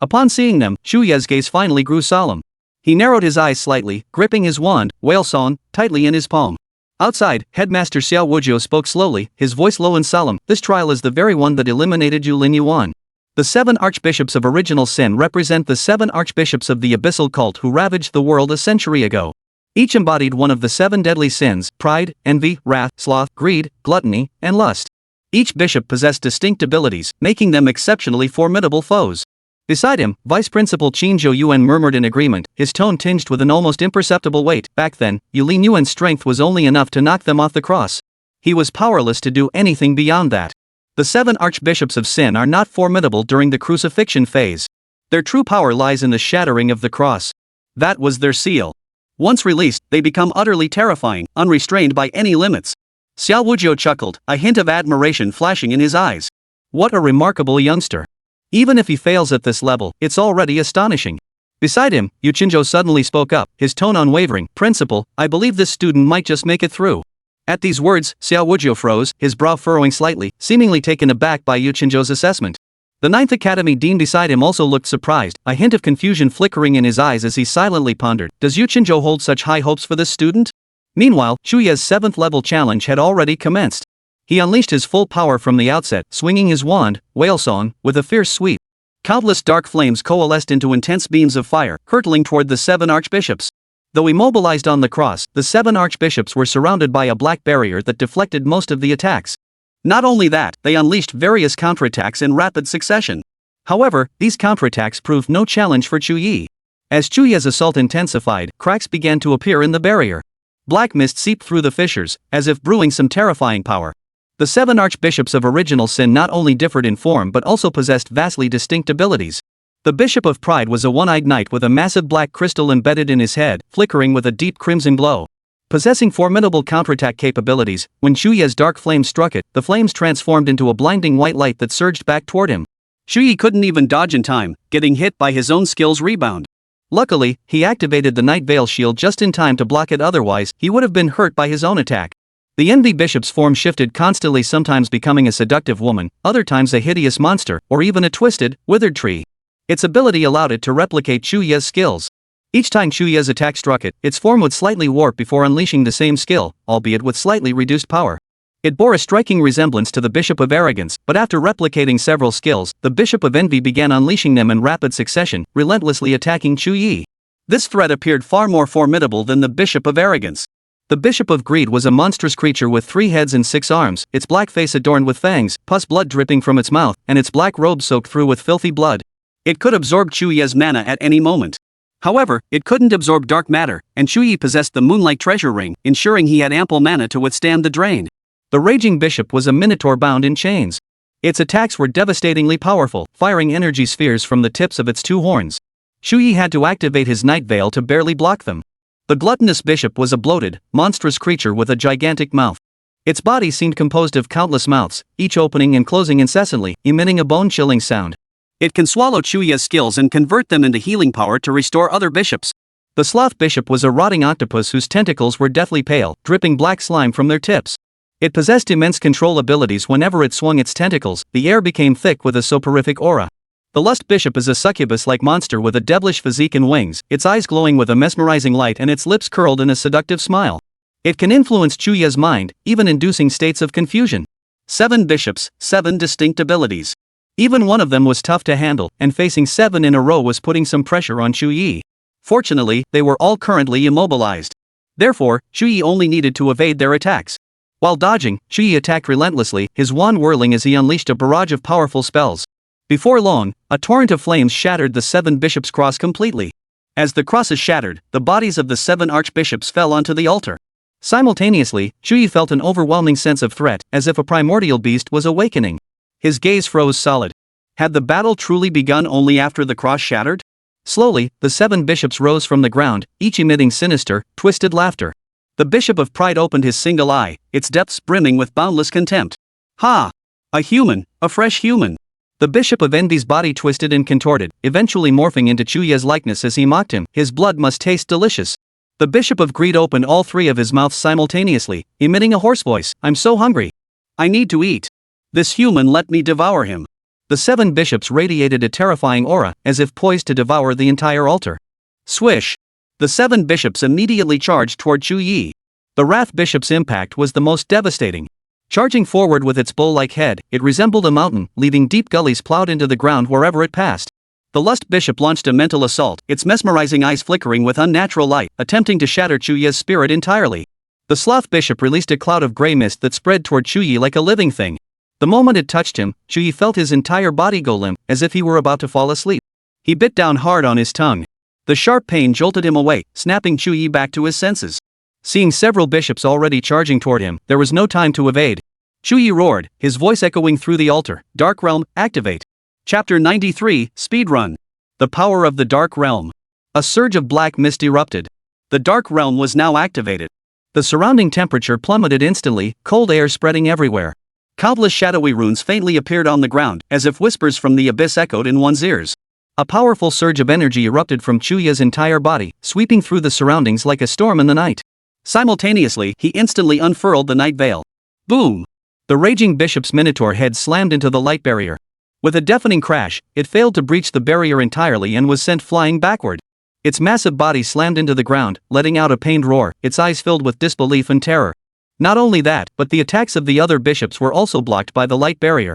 Upon seeing them, Chu Ye's gaze finally grew solemn. He narrowed his eyes slightly, gripping his wand, whale song, tightly in his palm. Outside, Headmaster Xiao Wuzhou spoke slowly, his voice low and solemn. This trial is the very one that eliminated Yu Lin Yuan. The 7 Archbishops of Original Sin represent the 7 Archbishops of the Abyssal Cult who ravaged the world a century ago. Each embodied one of the 7 deadly sins: pride, envy, wrath, sloth, greed, gluttony, and lust. Each bishop possessed distinct abilities, making them exceptionally formidable foes. Beside him, Vice Principal Qin Zhouyuan murmured in agreement, his tone tinged with an almost imperceptible weight. Back then, Yu Lin Yuan's strength was only enough to knock them off the cross. He was powerless to do anything beyond that. The 7 Archbishops of Sin are not formidable during the crucifixion phase. Their true power lies in the shattering of the cross. That was their seal. Once released, they become utterly terrifying, unrestrained by any limits. Xiao Wuzhou chuckled, a hint of admiration flashing in his eyes. What a remarkable youngster. Even if he fails at this level, it's already astonishing. Beside him, Yu Qinzhou suddenly spoke up, his tone unwavering. Principal, I believe this student might just make it through. At these words, Xiao Wuzhou froze, his brow furrowing slightly, seemingly taken aback by Yu Qinzhou's assessment. The 9th Academy Dean beside him also looked surprised, a hint of confusion flickering in his eyes as he silently pondered. Does Yu Qinzhou hold such high hopes for this student? Meanwhile, Chu Ye's 7th level challenge had already commenced. He unleashed his full power from the outset, swinging his wand, whale song, with a fierce sweep. Countless dark flames coalesced into intense beams of fire, hurtling toward the 7 archbishops. Though immobilized on the cross, the 7 archbishops were surrounded by a black barrier that deflected most of the attacks. Not only that, they unleashed various counterattacks in rapid succession. However, these counterattacks proved no challenge for Chu Ye. As Chu Ye's assault intensified, cracks began to appear in the barrier. Black mist seeped through the fissures, as if brewing some terrifying power. The 7 archbishops of original sin not only differed in form but also possessed vastly distinct abilities. The Bishop of Pride was a one-eyed knight with a massive black crystal embedded in his head, flickering with a deep crimson glow. Possessing formidable counterattack capabilities, when Chu Ye's dark flame struck it, the flames transformed into a blinding white light that surged back toward him. Chu Ye couldn't even dodge in time, getting hit by his own skill's rebound. Luckily, he activated the Night Veil shield just in time to block it, otherwise he would have been hurt by his own attack. The Envy Bishop's form shifted constantly, sometimes becoming a seductive woman, other times a hideous monster, or even a twisted, withered tree. Its ability allowed it to replicate Chu Ye's skills. Each time Chu Ye's attack struck it, its form would slightly warp before unleashing the same skill, albeit with slightly reduced power. It bore a striking resemblance to the Bishop of Arrogance, but after replicating several skills, the Bishop of Envy began unleashing them in rapid succession, relentlessly attacking Chu Ye. This threat appeared far more formidable than the Bishop of Arrogance. The Bishop of Greed was a monstrous creature with 3 heads and 6 arms, its black face adorned with fangs, pus blood dripping from its mouth, and its black robe soaked through with filthy blood. It could absorb Chu Ye's mana at any moment. However, it couldn't absorb dark matter, and Chu Ye possessed the Moonlight Treasure Ring, ensuring he had ample mana to withstand the drain. The Raging Bishop was a minotaur bound in chains. Its attacks were devastatingly powerful, firing energy spheres from the tips of its 2 horns. Chu Ye had to activate his Night Veil to barely block them. The Gluttonous Bishop was a bloated, monstrous creature with a gigantic mouth. Its body seemed composed of countless mouths, each opening and closing incessantly, emitting a bone-chilling sound. It can swallow Chu Ye's skills and convert them into healing power to restore other bishops. The Sloth Bishop was a rotting octopus whose tentacles were deathly pale, dripping black slime from their tips. It possessed immense control abilities. Whenever it swung its tentacles, the air became thick with a soporific aura. The Lust Bishop is a succubus-like monster with a devilish physique and wings, its eyes glowing with a mesmerizing light and its lips curled in a seductive smile. It can influence Chu Ye's mind, even inducing states of confusion. 7 bishops, 7 distinct abilities. Even one of them was tough to handle, and facing 7 in a row was putting some pressure on Chu Ye. Fortunately, they were all currently immobilized. Therefore, Chu Ye only needed to evade their attacks. While dodging, Chu Ye attacked relentlessly, his wand whirling as he unleashed a barrage of powerful spells. Before long, a torrent of flames shattered the 7 bishops' cross completely. As the crosses shattered, the bodies of the 7 archbishops fell onto the altar. Simultaneously, Chu Ye felt an overwhelming sense of threat, as if a primordial beast was awakening. His gaze froze solid. Had the battle truly begun only after the cross shattered? Slowly, the 7 bishops rose from the ground, each emitting sinister, twisted laughter. The Bishop of Pride opened his single eye, its depths brimming with boundless contempt. Ha! A human, a fresh human. The Bishop of Envy's body twisted and contorted, eventually morphing into Chu Ye's likeness as he mocked him. His blood must taste delicious. The Bishop of Greed opened all 3 of his mouths simultaneously, emitting a hoarse voice. I'm so hungry. I need to eat. This human, let me devour him. The 7 bishops radiated a terrifying aura, as if poised to devour the entire altar. Swish! The 7 bishops immediately charged toward Chu Ye. The Wrath Bishop's impact was the most devastating. Charging forward with its bull-like head, it resembled a mountain, leaving deep gullies plowed into the ground wherever it passed. The Lust Bishop launched a mental assault, its mesmerizing eyes flickering with unnatural light, attempting to shatter Chu Ye's spirit entirely. The Sloth Bishop released a cloud of gray mist that spread toward Chu Ye like a living thing. The moment it touched him, Chu Ye felt his entire body go limp, as if he were about to fall asleep. He bit down hard on his tongue. The sharp pain jolted him awake, snapping Chu Ye back to his senses. Seeing several bishops already charging toward him, there was no time to evade. Chu Ye roared, his voice echoing through the altar. Dark Realm, activate. Chapter 93, Speedrun. The Power of the Dark Realm. A surge of black mist erupted. The Dark Realm was now activated. The surrounding temperature plummeted instantly, cold air spreading everywhere. Countless shadowy runes faintly appeared on the ground, as if whispers from the abyss echoed in one's ears. A powerful surge of energy erupted from Chu Ye's entire body, sweeping through the surroundings like a storm in the night. Simultaneously, he instantly unfurled the Night Veil. Boom! The Raging Bishop's minotaur head slammed into the light barrier. With a deafening crash, it failed to breach the barrier entirely and was sent flying backward. Its massive body slammed into the ground, letting out a pained roar, its eyes filled with disbelief and terror. Not only that, but the attacks of the other bishops were also blocked by the light barrier.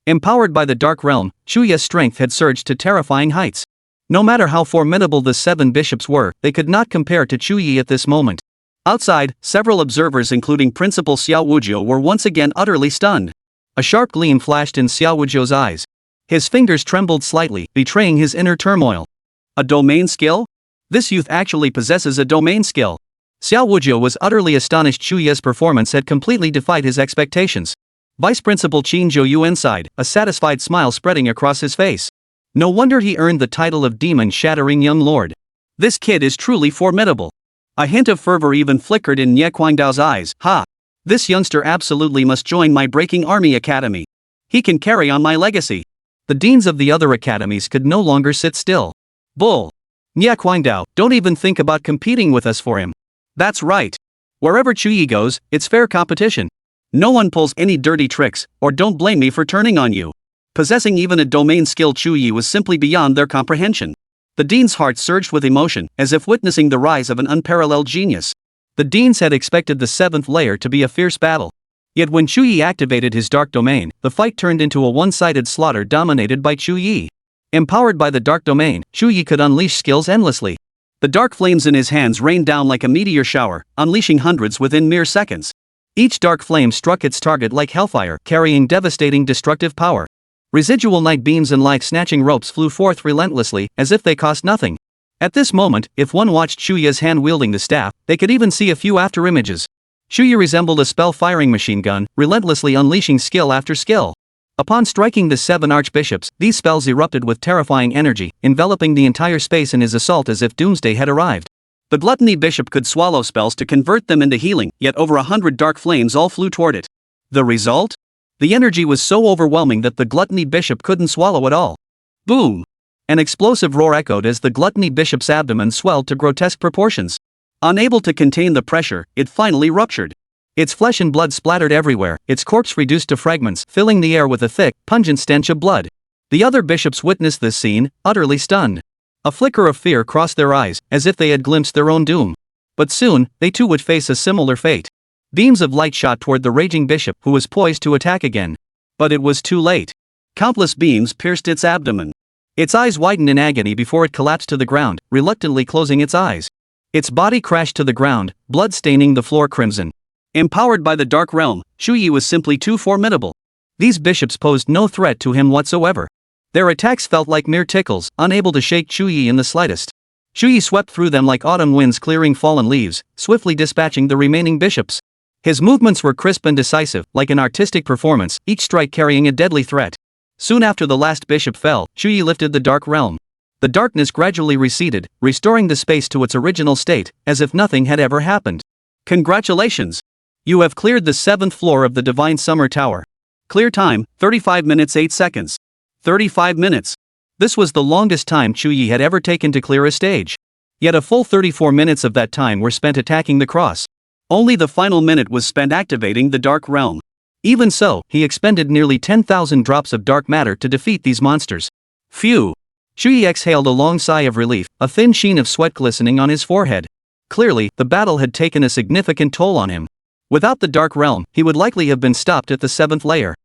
Empowered by the Dark Realm, Chu Ye's strength had surged to terrifying heights. No matter how formidable the 7 bishops were, they could not compare to Chu Ye at this moment. Outside, several observers including Principal Xiao Wujiu were once again utterly stunned. A sharp gleam flashed in Xiao Wujiu's eyes. His fingers trembled slightly, betraying his inner turmoil. A domain skill? This youth actually possesses a domain skill. Xiao Wujiu was utterly astonished. Chu Ye's performance had completely defied his expectations. Vice Principal Qin Zhouyu sighed, a satisfied smile spreading across his face. No wonder he earned the title of demon-shattering young lord. This kid is truly formidable. A hint of fervor even flickered in Nie Guangdao's eyes. Ha! This youngster absolutely must join my Breaking Army Academy. He can carry on my legacy. The deans of the other academies could no longer sit still. Bull! Nie Guangdao, don't even think about competing with us for him. That's right. Wherever Chu Ye goes, it's fair competition. No one pulls any dirty tricks, or don't blame me for turning on you. Possessing even a domain skill, Chu Ye was simply beyond their comprehension. The dean's heart surged with emotion, as if witnessing the rise of an unparalleled genius. The deans had expected the 7th layer to be a fierce battle. Yet when Chu Ye activated his dark domain, the fight turned into a one-sided slaughter dominated by Chu Ye. Empowered by the dark domain, Chu Ye could unleash skills endlessly. The dark flames in his hands rained down like a meteor shower, unleashing hundreds within mere seconds. Each dark flame struck its target like hellfire, carrying devastating destructive power. Residual night beams and life-snatching ropes flew forth relentlessly, as if they cost nothing. At this moment, if one watched Chu Ye's hand wielding the staff, they could even see a few after-images. Chu Ye resembled a spell-firing machine gun, relentlessly unleashing skill after skill. Upon striking the 7 archbishops, these spells erupted with terrifying energy, enveloping the entire space in his assault as if doomsday had arrived. The Gluttony Bishop could swallow spells to convert them into healing, yet over 100 dark flames all flew toward it. The result? The energy was so overwhelming that the Gluttony Bishop couldn't swallow it all. Boom! An explosive roar echoed as the Gluttony Bishop's abdomen swelled to grotesque proportions. Unable to contain the pressure, it finally ruptured. Its flesh and blood splattered everywhere, its corpse reduced to fragments, filling the air with a thick, pungent stench of blood. The other bishops witnessed this scene, utterly stunned. A flicker of fear crossed their eyes, as if they had glimpsed their own doom. But soon, they too would face a similar fate. Beams of light shot toward the raging bishop, who was poised to attack again. But it was too late. Countless beams pierced its abdomen. Its eyes widened in agony before it collapsed to the ground, reluctantly closing its eyes. Its body crashed to the ground, blood staining the floor crimson. Empowered by the Dark Realm, Chu Ye was simply too formidable. These bishops posed no threat to him whatsoever. Their attacks felt like mere tickles, unable to shake Chu Ye in the slightest. Chu Ye swept through them like autumn winds clearing fallen leaves, swiftly dispatching the remaining bishops. His movements were crisp and decisive, like an artistic performance, each strike carrying a deadly threat. Soon after the last bishop fell, Chu Ye lifted the Dark Realm. The darkness gradually receded, restoring the space to its original state, as if nothing had ever happened. Congratulations! You have cleared the 7th floor of the Divine Summer Tower. Clear time, 35 minutes 8 seconds. 35 minutes. This was the longest time Chu Ye had ever taken to clear a stage. Yet a full 34 minutes of that time were spent attacking the cross. Only the final minute was spent activating the Dark Realm. Even so, he expended nearly 10,000 drops of dark matter to defeat these monsters. Phew! Chu Ye exhaled a long sigh of relief, a thin sheen of sweat glistening on his forehead. Clearly, the battle had taken a significant toll on him. Without the Dark Realm, he would likely have been stopped at the 7th layer.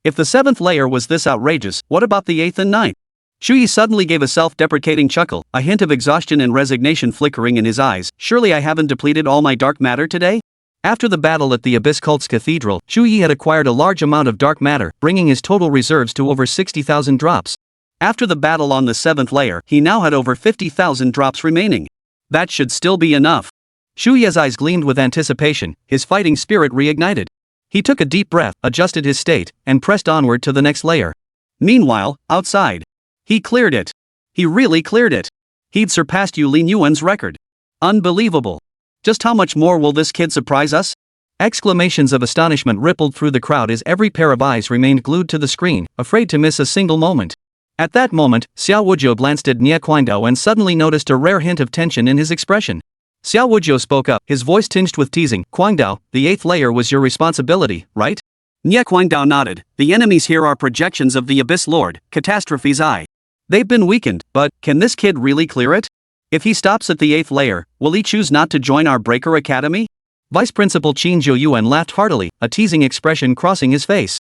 If the 7th layer was this outrageous, what about the 8th and 9th? Chu Ye suddenly gave a self-deprecating chuckle, a hint of exhaustion and resignation flickering in his eyes. Surely I haven't depleted all my dark matter today? After the battle at the Abyss Cult's Cathedral, Chu Ye had acquired a large amount of dark matter, bringing his total reserves to over 60,000 drops. After the battle on the 7th layer, he now had over 50,000 drops remaining. That should still be enough. Chu Ye's eyes gleamed with anticipation, his fighting spirit reignited. He took a deep breath, adjusted his state, and pressed onward to the next layer. Meanwhile, outside. He cleared it. He really cleared it. He'd surpassed Yu Lin Yuan's record. Unbelievable. Just how much more will this kid surprise us? Exclamations of astonishment rippled through the crowd as every pair of eyes remained glued to the screen, afraid to miss a single moment. At that moment, Xiao Wujiu glanced at Nie Guangdao and suddenly noticed a rare hint of tension in his expression. Xiao Wujiu spoke up, his voice tinged with teasing. Guangdao, the 8th layer was your responsibility, right? Nie Guangdao nodded. The enemies here are projections of the Abyss Lord, Catastrophe's Eye. They've been weakened, but can this kid really clear it? If he stops at the 8th layer, will he choose not to join our Breaker Academy? Vice Principal Qin Zhouyu laughed heartily, a teasing expression crossing his face.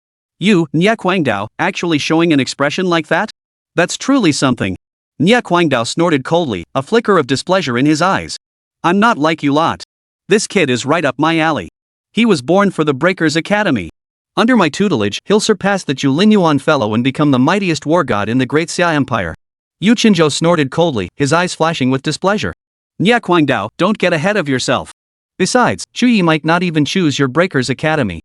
You, Nye Kwangdao, actually showing an expression like that? That's truly something. Nye Kwangdao snorted coldly, a flicker of displeasure in his eyes. I'm not like you lot. This kid is right up my alley. He was born for the Breakers Academy. Under my tutelage, he'll surpass the Chu Linyuan fellow and become the mightiest war god in the Great Xia Empire. Yu Qinzhou snorted coldly, his eyes flashing with displeasure. Nye Kwangdao, don't get ahead of yourself. Besides, Chu Ye might not even choose your Breakers Academy.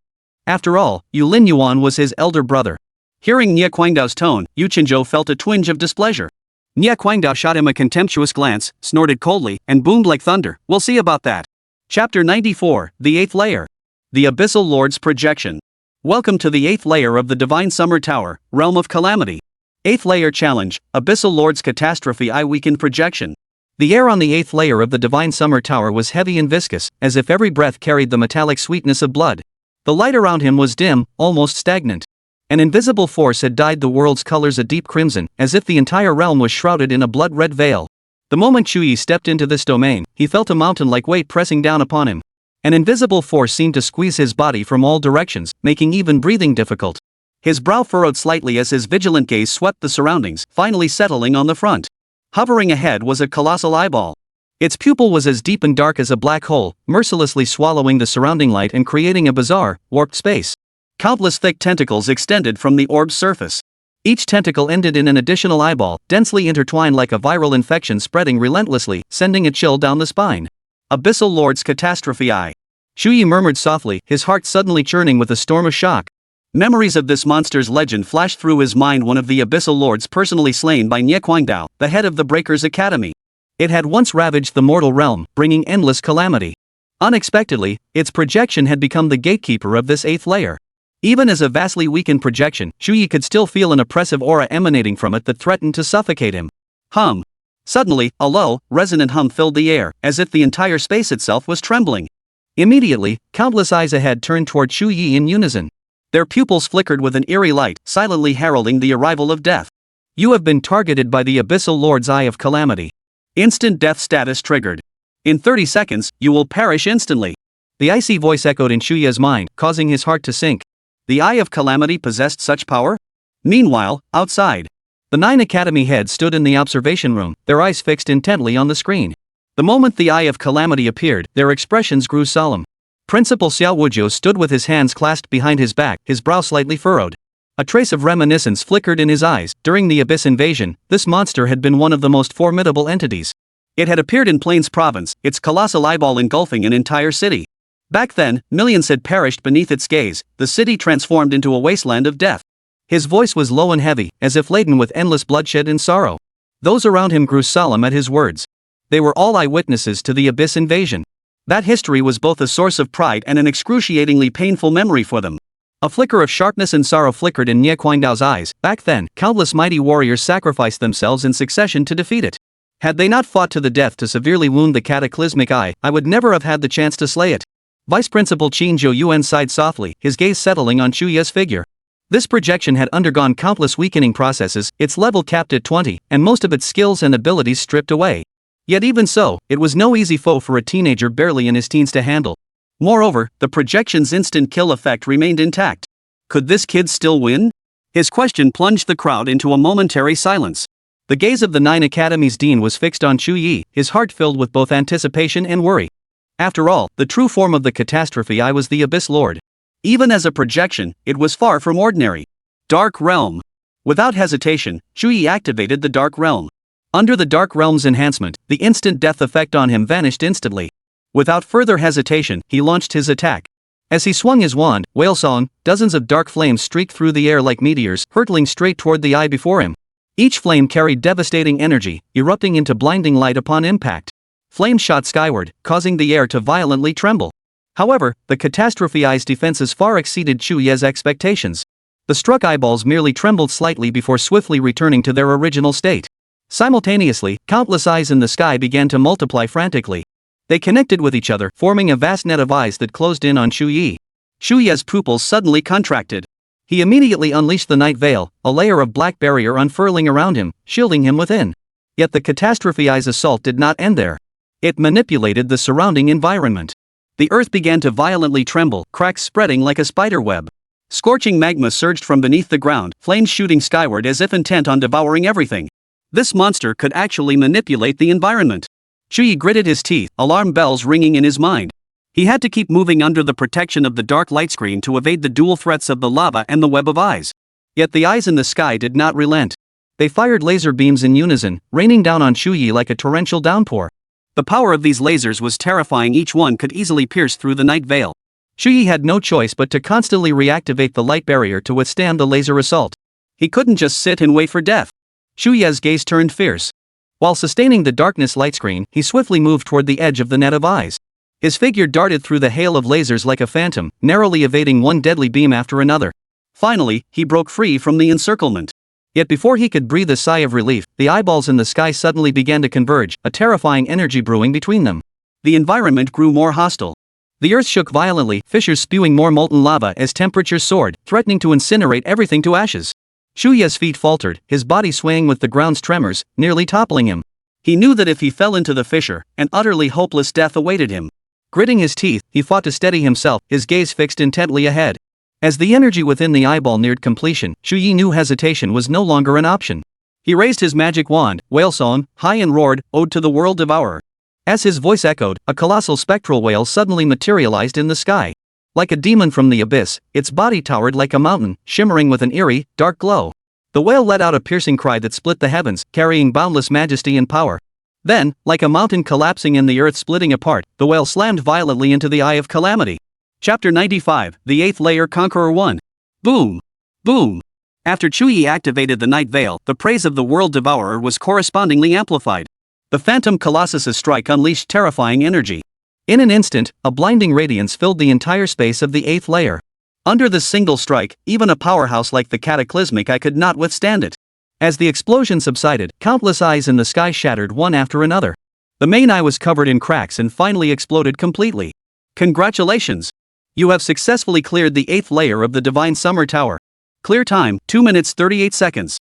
After all, Yu Linyuan was his elder brother. Hearing Nye Kwangdao's tone, Yu Qinzhou felt a twinge of displeasure. Nye Kwangdao shot him a contemptuous glance, snorted coldly, and boomed like thunder, we'll see about that. Chapter 94, The Eighth Layer. The Abyssal Lord's Projection. Welcome to the 8th layer of the Divine Summer Tower, Realm of Calamity. 8th Layer Challenge, Abyssal Lord's Catastrophe I Weakened Projection. The air on the 8th layer of the Divine Summer Tower was heavy and viscous, as if every breath carried the metallic sweetness of blood. The light around him was dim, almost stagnant. An invisible force had dyed the world's colors a deep crimson, as if the entire realm was shrouded in a blood-red veil. The moment Chu Ye stepped into this domain, he felt a mountain-like weight pressing down upon him. An invisible force seemed to squeeze his body from all directions, making even breathing difficult. His brow furrowed slightly as his vigilant gaze swept the surroundings, finally settling on the front. Hovering ahead was a colossal eyeball. Its pupil was as deep and dark as a black hole, mercilessly swallowing the surrounding light and creating a bizarre, warped space. Countless thick tentacles extended from the orb's surface. Each tentacle ended in an additional eyeball, densely intertwined like a viral infection spreading relentlessly, sending a chill down the spine. Abyssal Lord's Catastrophe I. Chu Ye murmured softly, his heart suddenly churning with a storm of shock. Memories of this monster's legend flashed through his mind, one of the Abyssal Lords personally slain by Nye Kwangdao, the head of the Breakers Academy. It had once ravaged the mortal realm, bringing endless calamity. Unexpectedly, its projection had become the gatekeeper of this 8th layer. Even as a vastly weakened projection, Chu Ye could still feel an oppressive aura emanating from it that threatened to suffocate him. Hum. Suddenly, a low, resonant hum filled the air, as if the entire space itself was trembling. Immediately, countless eyes ahead turned toward Chu Ye in unison. Their pupils flickered with an eerie light, silently heralding the arrival of death. You have been targeted by the Abyssal Lord's Eye of Calamity. Instant death status triggered. In 30 seconds, you will perish instantly. The icy voice echoed in Chu Ye's mind, causing his heart to sink. The Eye of Calamity possessed such power? Meanwhile, outside, the 9 Academy heads stood in the observation room, their eyes fixed intently on the screen. The moment the Eye of Calamity appeared, their expressions grew solemn. Principal Xiao Wujiu stood with his hands clasped behind his back, his brow slightly furrowed. A trace of reminiscence flickered in his eyes. During the Abyss invasion, this monster had been one of the most formidable entities. It had appeared in Plains Province, its colossal eyeball engulfing an entire city. Back then, millions had perished beneath its gaze, the city transformed into a wasteland of death. His voice was low and heavy, as if laden with endless bloodshed and sorrow. Those around him grew solemn at his words. They were all eyewitnesses to the Abyss invasion. That history was both a source of pride and an excruciatingly painful memory for them. A flicker of sharpness and sorrow flickered in Nye Kwangdao's eyes. Back then, countless mighty warriors sacrificed themselves in succession to defeat it. Had they not fought to the death to severely wound the cataclysmic eye, I would never have had the chance to slay it. Vice Principal Qin Zhou Yuan sighed softly, his gaze settling on Chu Ye's figure. This projection had undergone countless weakening processes, its level capped at 20, and most of its skills and abilities stripped away. Yet even so, it was no easy foe for a teenager barely in his teens to handle. Moreover, the projection's instant kill effect remained intact. Could this kid still win? His question plunged the crowd into a momentary silence. The gaze of the 9 Academy's dean was fixed on Chu Ye, his heart filled with both anticipation and worry. After all, the true form of the catastrophe I was the Abyss Lord. Even as a projection, it was far from ordinary. Dark Realm. Without hesitation, Chu Ye activated the Dark Realm. Under the Dark Realm's enhancement, the instant death effect on him vanished instantly. Without further hesitation, he launched his attack. As he swung his wand, whale song, dozens of dark flames streaked through the air like meteors, hurtling straight toward the eye before him. Each flame carried devastating energy, erupting into blinding light upon impact. Flames shot skyward, causing the air to violently tremble. However, the catastrophe eye's defenses far exceeded Chu Ye's expectations. The struck eyeballs merely trembled slightly before swiftly returning to their original state. Simultaneously, countless eyes in the sky began to multiply frantically. They connected with each other, forming a vast net of eyes that closed in on Chu Ye. Chu Ye's pupils suddenly contracted. He immediately unleashed the night veil, a layer of black barrier unfurling around him, shielding him within. Yet the catastrophe eye's assault did not end there. It manipulated the surrounding environment. The earth began to violently tremble, cracks spreading like a spider web. Scorching magma surged from beneath the ground, flames shooting skyward as if intent on devouring everything. This monster could actually manipulate the environment. Chu Ye gritted his teeth, alarm bells ringing in his mind. He had to keep moving under the protection of the dark light screen to evade the dual threats of the lava and the web of eyes. Yet the eyes in the sky did not relent. They fired laser beams in unison, raining down on Chu Ye like a torrential downpour. The power of these lasers was terrifying. Each one could easily pierce through the night veil. Chu Ye had no choice but to constantly reactivate the light barrier to withstand the laser assault. He couldn't just sit and wait for death. Chu Ye's gaze turned fierce. While sustaining the darkness light screen, he swiftly moved toward the edge of the net of eyes. His figure darted through the hail of lasers like a phantom, narrowly evading one deadly beam after another. Finally, he broke free from the encirclement. Yet before he could breathe a sigh of relief, the eyeballs in the sky suddenly began to converge, a terrifying energy brewing between them. The environment grew more hostile. The earth shook violently, fissures spewing more molten lava as temperatures soared, threatening to incinerate everything to ashes. Chu Ye's feet faltered, his body swaying with the ground's tremors, nearly toppling him. He knew that if he fell into the fissure, an utterly hopeless death awaited him. Gritting his teeth, he fought to steady himself, his gaze fixed intently ahead. As the energy within the eyeball neared completion, Chu Ye knew hesitation was no longer an option. He raised his magic wand, whale song, high and roared, ode to the world devourer. As his voice echoed, a colossal spectral whale suddenly materialized in the sky. Like a demon from the abyss, its body towered like a mountain, shimmering with an eerie, dark glow. The whale let out a piercing cry that split the heavens, carrying boundless majesty and power. Then, like a mountain collapsing and the earth splitting apart, the whale slammed violently into the eye of calamity. Chapter 95, The 8th Layer Conqueror 1. Boom! Boom! After Chu Ye activated the night veil, the praise of the world devourer was correspondingly amplified. The phantom colossus's strike unleashed terrifying energy. In an instant, a blinding radiance filled the entire space of the 8th layer. Under this single strike, even a powerhouse like the cataclysmic eye could not withstand it. As the explosion subsided, countless eyes in the sky shattered one after another. The main eye was covered in cracks and finally exploded completely. Congratulations! You have successfully cleared the 8th layer of the Divine Summer Tower. Clear time, 2 minutes 38 seconds.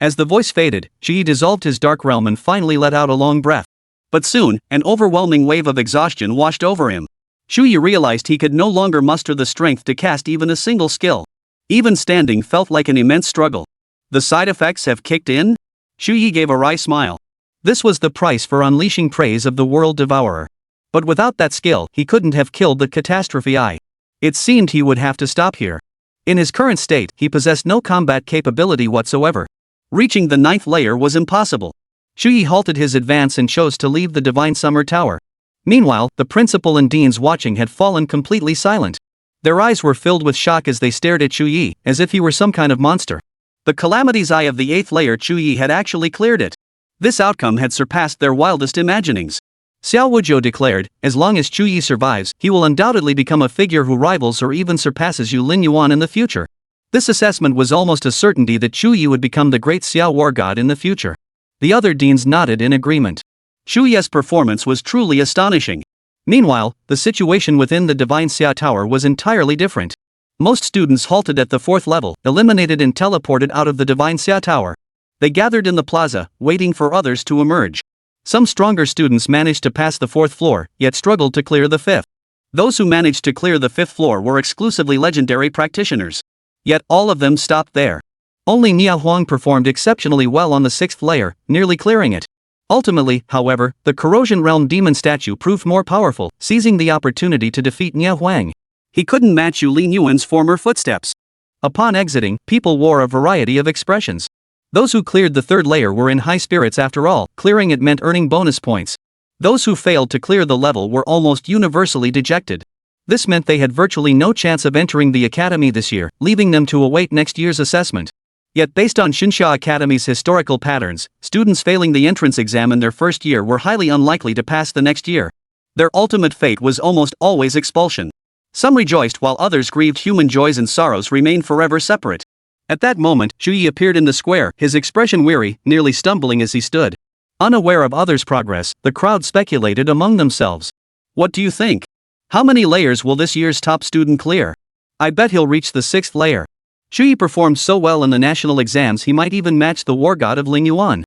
As the voice faded, Chu Ye dissolved his dark realm and finally let out a long breath. But soon, an overwhelming wave of exhaustion washed over him. Chu Ye realized he could no longer muster the strength to cast even a single skill. Even standing felt like an immense struggle. The side effects have kicked in? Chu Ye gave a wry smile. This was the price for unleashing praise of the world devourer. But without that skill, he couldn't have killed the catastrophe eye. It seemed he would have to stop here. In his current state, he possessed no combat capability whatsoever. Reaching the 9th layer was impossible. Chu Ye halted his advance and chose to leave the Divine Summer Tower. Meanwhile, the principal and deans watching had fallen completely silent. Their eyes were filled with shock as they stared at Chu Ye, as if he were some kind of monster. The calamity's eye of the 8th layer Chu Ye had actually cleared it. This outcome had surpassed their wildest imaginings. Xiao Wuzhou declared, as long as Chu Ye survives, he will undoubtedly become a figure who rivals or even surpasses Yu Lin Yuan in the future. This assessment was almost a certainty that Chu Ye would become the great Xiao war god in the future. The other deans nodded in agreement. Chu Ye's performance was truly astonishing. Meanwhile, the situation within the Divine Xia Tower was entirely different. Most students halted at the 4th level, eliminated and teleported out of the Divine Xia Tower. They gathered in the plaza, waiting for others to emerge. Some stronger students managed to pass the 4th floor, yet struggled to clear the 5th. Those who managed to clear the 5th floor were exclusively legendary practitioners. Yet all of them stopped there. Only Nia Huang performed exceptionally well on the 6th layer, nearly clearing it. Ultimately, however, the Corrosion Realm demon statue proved more powerful, seizing the opportunity to defeat Nia Huang. He couldn't match Yu Lin Yuan's former footsteps. Upon exiting, people wore a variety of expressions. Those who cleared the 3rd layer were in high spirits after all, clearing it meant earning bonus points. Those who failed to clear the level were almost universally dejected. This meant they had virtually no chance of entering the academy this year, leaving them to await next year's assessment. Yet based on Xunsha Academy's historical patterns, students failing the entrance exam in their first year were highly unlikely to pass the next year. Their ultimate fate was almost always expulsion. Some rejoiced while others grieved. Human joys and sorrows remained forever separate. At that moment, Chu Ye appeared in the square, his expression weary, nearly stumbling as he stood. Unaware of others' progress, the crowd speculated among themselves. What do you think? How many layers will this year's top student clear? I bet he'll reach the 6th layer. Chu Ye performed so well in the national exams he might even match the war god of Ling Yuan.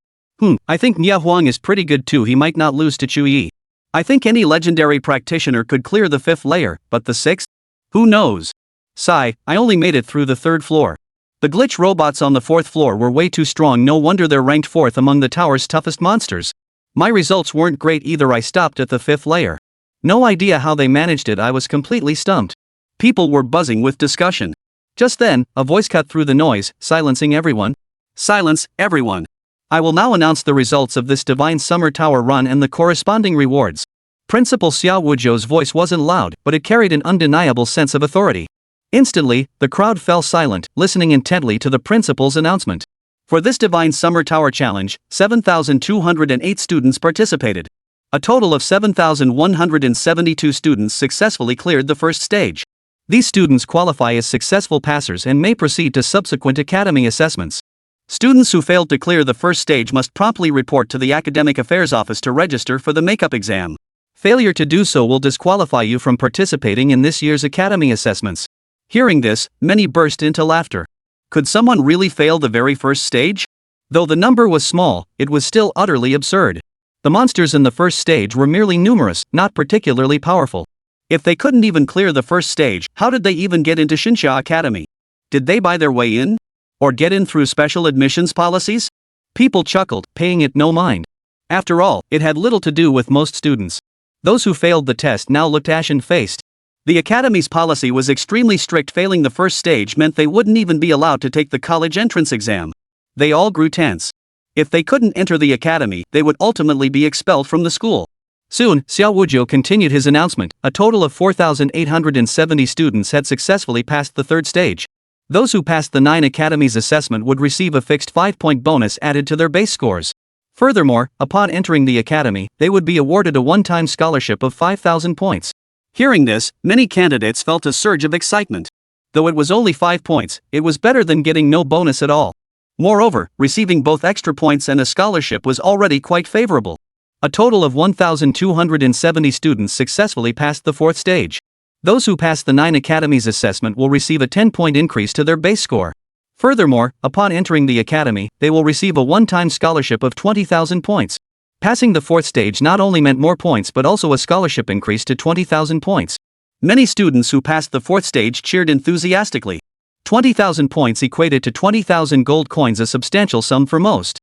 I think Nia Huang is pretty good too. He might not lose to Chu Ye. I think any legendary practitioner could clear the 5th layer, but the 6th? Who knows? Sigh, I only made it through the 3rd floor. The glitch robots on the 4th floor were way too strong, no wonder they're ranked 4th among the tower's toughest monsters. My results weren't great either, I stopped at the 5th layer. No idea how they managed it, I was completely stumped. People were buzzing with discussion. Just then, a voice cut through the noise, silencing everyone. Silence, everyone. I will now announce the results of this Divine Summer Tower run and the corresponding rewards. Principal Xiao Wuzhou's voice wasn't loud, but it carried an undeniable sense of authority. Instantly, the crowd fell silent, listening intently to the principal's announcement. For this Divine Summer Tower Challenge, 7,208 students participated. A total of 7,172 students successfully cleared the first stage. These students qualify as successful passers and may proceed to subsequent academy assessments. Students who failed to clear the first stage must promptly report to the Academic Affairs Office to register for the makeup exam. Failure to do so will disqualify you from participating in this year's academy assessments. Hearing this, many burst into laughter. Could someone really fail the very first stage? Though the number was small, it was still utterly absurd. The monsters in the first stage were merely numerous, not particularly powerful. If they couldn't even clear the first stage, how did they even get into Shinsha Academy? Did they buy their way in? Or get in through special admissions policies? People chuckled, paying it no mind. After all, it had little to do with most students. Those who failed the test now looked ashen-faced. The Academy's policy was extremely strict. Failing the first stage meant they wouldn't even be allowed to take the college entrance exam. They all grew tense. If they couldn't enter the academy, they would ultimately be expelled from the school. Soon, Xiao Wuzhou continued his announcement. A total of 4,870 students had successfully passed the 3rd stage. Those who passed the 9 academies assessment would receive a fixed 5-point bonus added to their base scores. Furthermore, upon entering the academy, they would be awarded a one-time scholarship of 5,000 points. Hearing this, many candidates felt a surge of excitement. Though it was only 5 points, it was better than getting no bonus at all. Moreover, receiving both extra points and a scholarship was already quite favorable. A total of 1,270 students successfully passed the 4th stage. Those who passed the 9 academies assessment will receive a 10-point increase to their base score. Furthermore, upon entering the academy, they will receive a one-time scholarship of 20,000 points. Passing the 4th stage not only meant more points but also a scholarship increase to 20,000 points. Many students who passed the 4th stage cheered enthusiastically. 20,000 points equated to 20,000 gold coins, a substantial sum for most.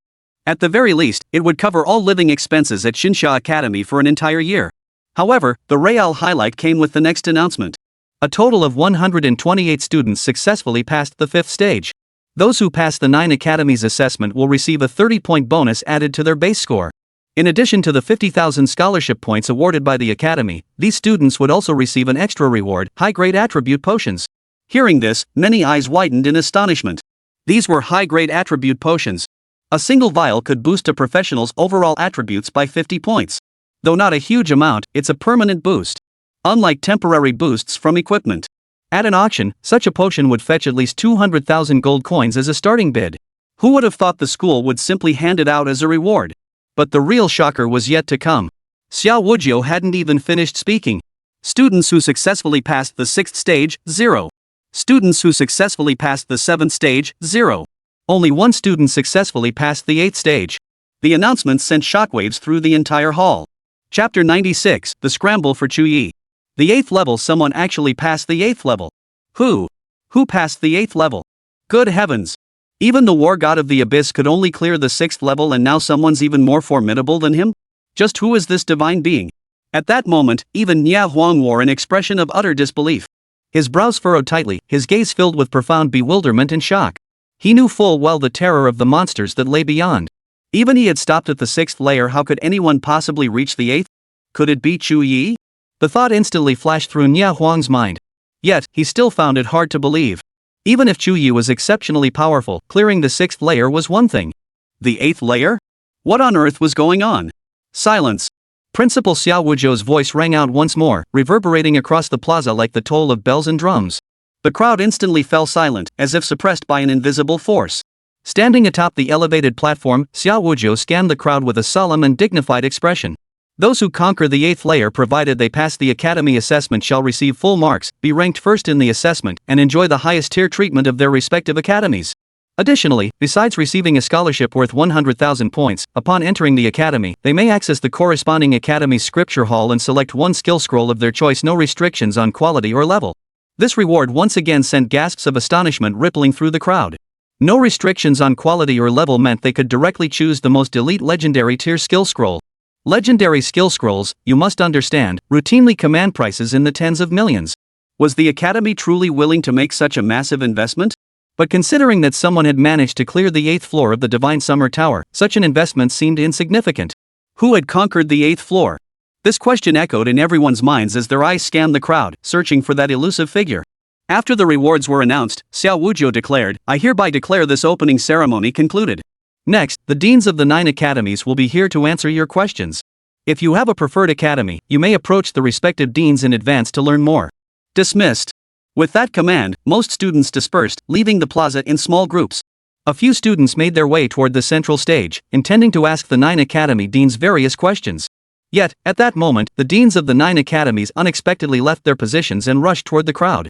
At the very least, it would cover all living expenses at Shinsha Academy for an entire year. However, the real highlight came with the next announcement. A total of 128 students successfully passed the 5th stage. Those who passed the 9 academies assessment will receive a 30-point bonus added to their base score. In addition to the 50,000 scholarship points awarded by the academy, these students would also receive an extra reward, high-grade attribute potions. Hearing this, many eyes widened in astonishment. These were high-grade attribute potions. A single vial could boost a professional's overall attributes by 50 points. Though not a huge amount, it's a permanent boost. Unlike temporary boosts from equipment. At an auction, such a potion would fetch at least 200,000 gold coins as a starting bid. Who would have thought the school would simply hand it out as a reward? But the real shocker was yet to come. Xiao Wuzhou hadn't even finished speaking. Students who successfully passed the 6th stage, 0. Students who successfully passed the 7th stage, 0. Only one student successfully passed the 8th stage. The announcement sent shockwaves through the entire hall. Chapter 96, The Scramble for Chu Ye. The 8th level. Someone actually passed the 8th level. Who? Who passed the 8th level? Good heavens. Even the war god of the abyss could only clear the 6th level, and now someone's even more formidable than him? Just who is this divine being? At that moment, even Nia Huang wore an expression of utter disbelief. His brows furrowed tightly, his gaze filled with profound bewilderment and shock. He knew full well the terror of the monsters that lay beyond. Even he had stopped at the 6th layer. How could anyone possibly reach the 8th? Could it be Chu Ye? The thought instantly flashed through Nia Huang's mind. Yet, he still found it hard to believe. Even if Chu Ye was exceptionally powerful, clearing the 6th layer was one thing. The 8th layer? What on earth was going on? Silence. Principal Xiao Wuzhou's voice rang out once more, reverberating across the plaza like the toll of bells and drums. The crowd instantly fell silent, as if suppressed by an invisible force. Standing atop the elevated platform, Xiao Wuzhou scanned the crowd with a solemn and dignified expression. Those who conquer the 8th layer, provided they pass the academy assessment, shall receive full marks, be ranked first in the assessment, and enjoy the highest tier treatment of their respective academies. Additionally, besides receiving a scholarship worth 100,000 points, upon entering the academy, they may access the corresponding academy's scripture hall and select one skill scroll of their choice. No restrictions on quality or level. This reward once again sent gasps of astonishment rippling through the crowd. No restrictions on quality or level meant they could directly choose the most elite legendary tier skill scroll. Legendary skill scrolls, you must understand, routinely command prices in the tens of millions. Was the Academy truly willing to make such a massive investment? But considering that someone had managed to clear the 8th floor of the Divine Summer Tower, such an investment seemed insignificant. Who had conquered the 8th floor? This question echoed in everyone's minds as their eyes scanned the crowd, searching for that elusive figure. After the rewards were announced, Xiao Wujiu declared, "I hereby declare this opening ceremony concluded. Next, the deans of the 9 academies will be here to answer your questions. If you have a preferred academy, you may approach the respective deans in advance to learn more." Dismissed. With that command, most students dispersed, leaving the plaza in small groups. A few students made their way toward the central stage, intending to ask the 9 academy deans various questions. Yet, at that moment, the deans of the 9 academies unexpectedly left their positions and rushed toward the crowd.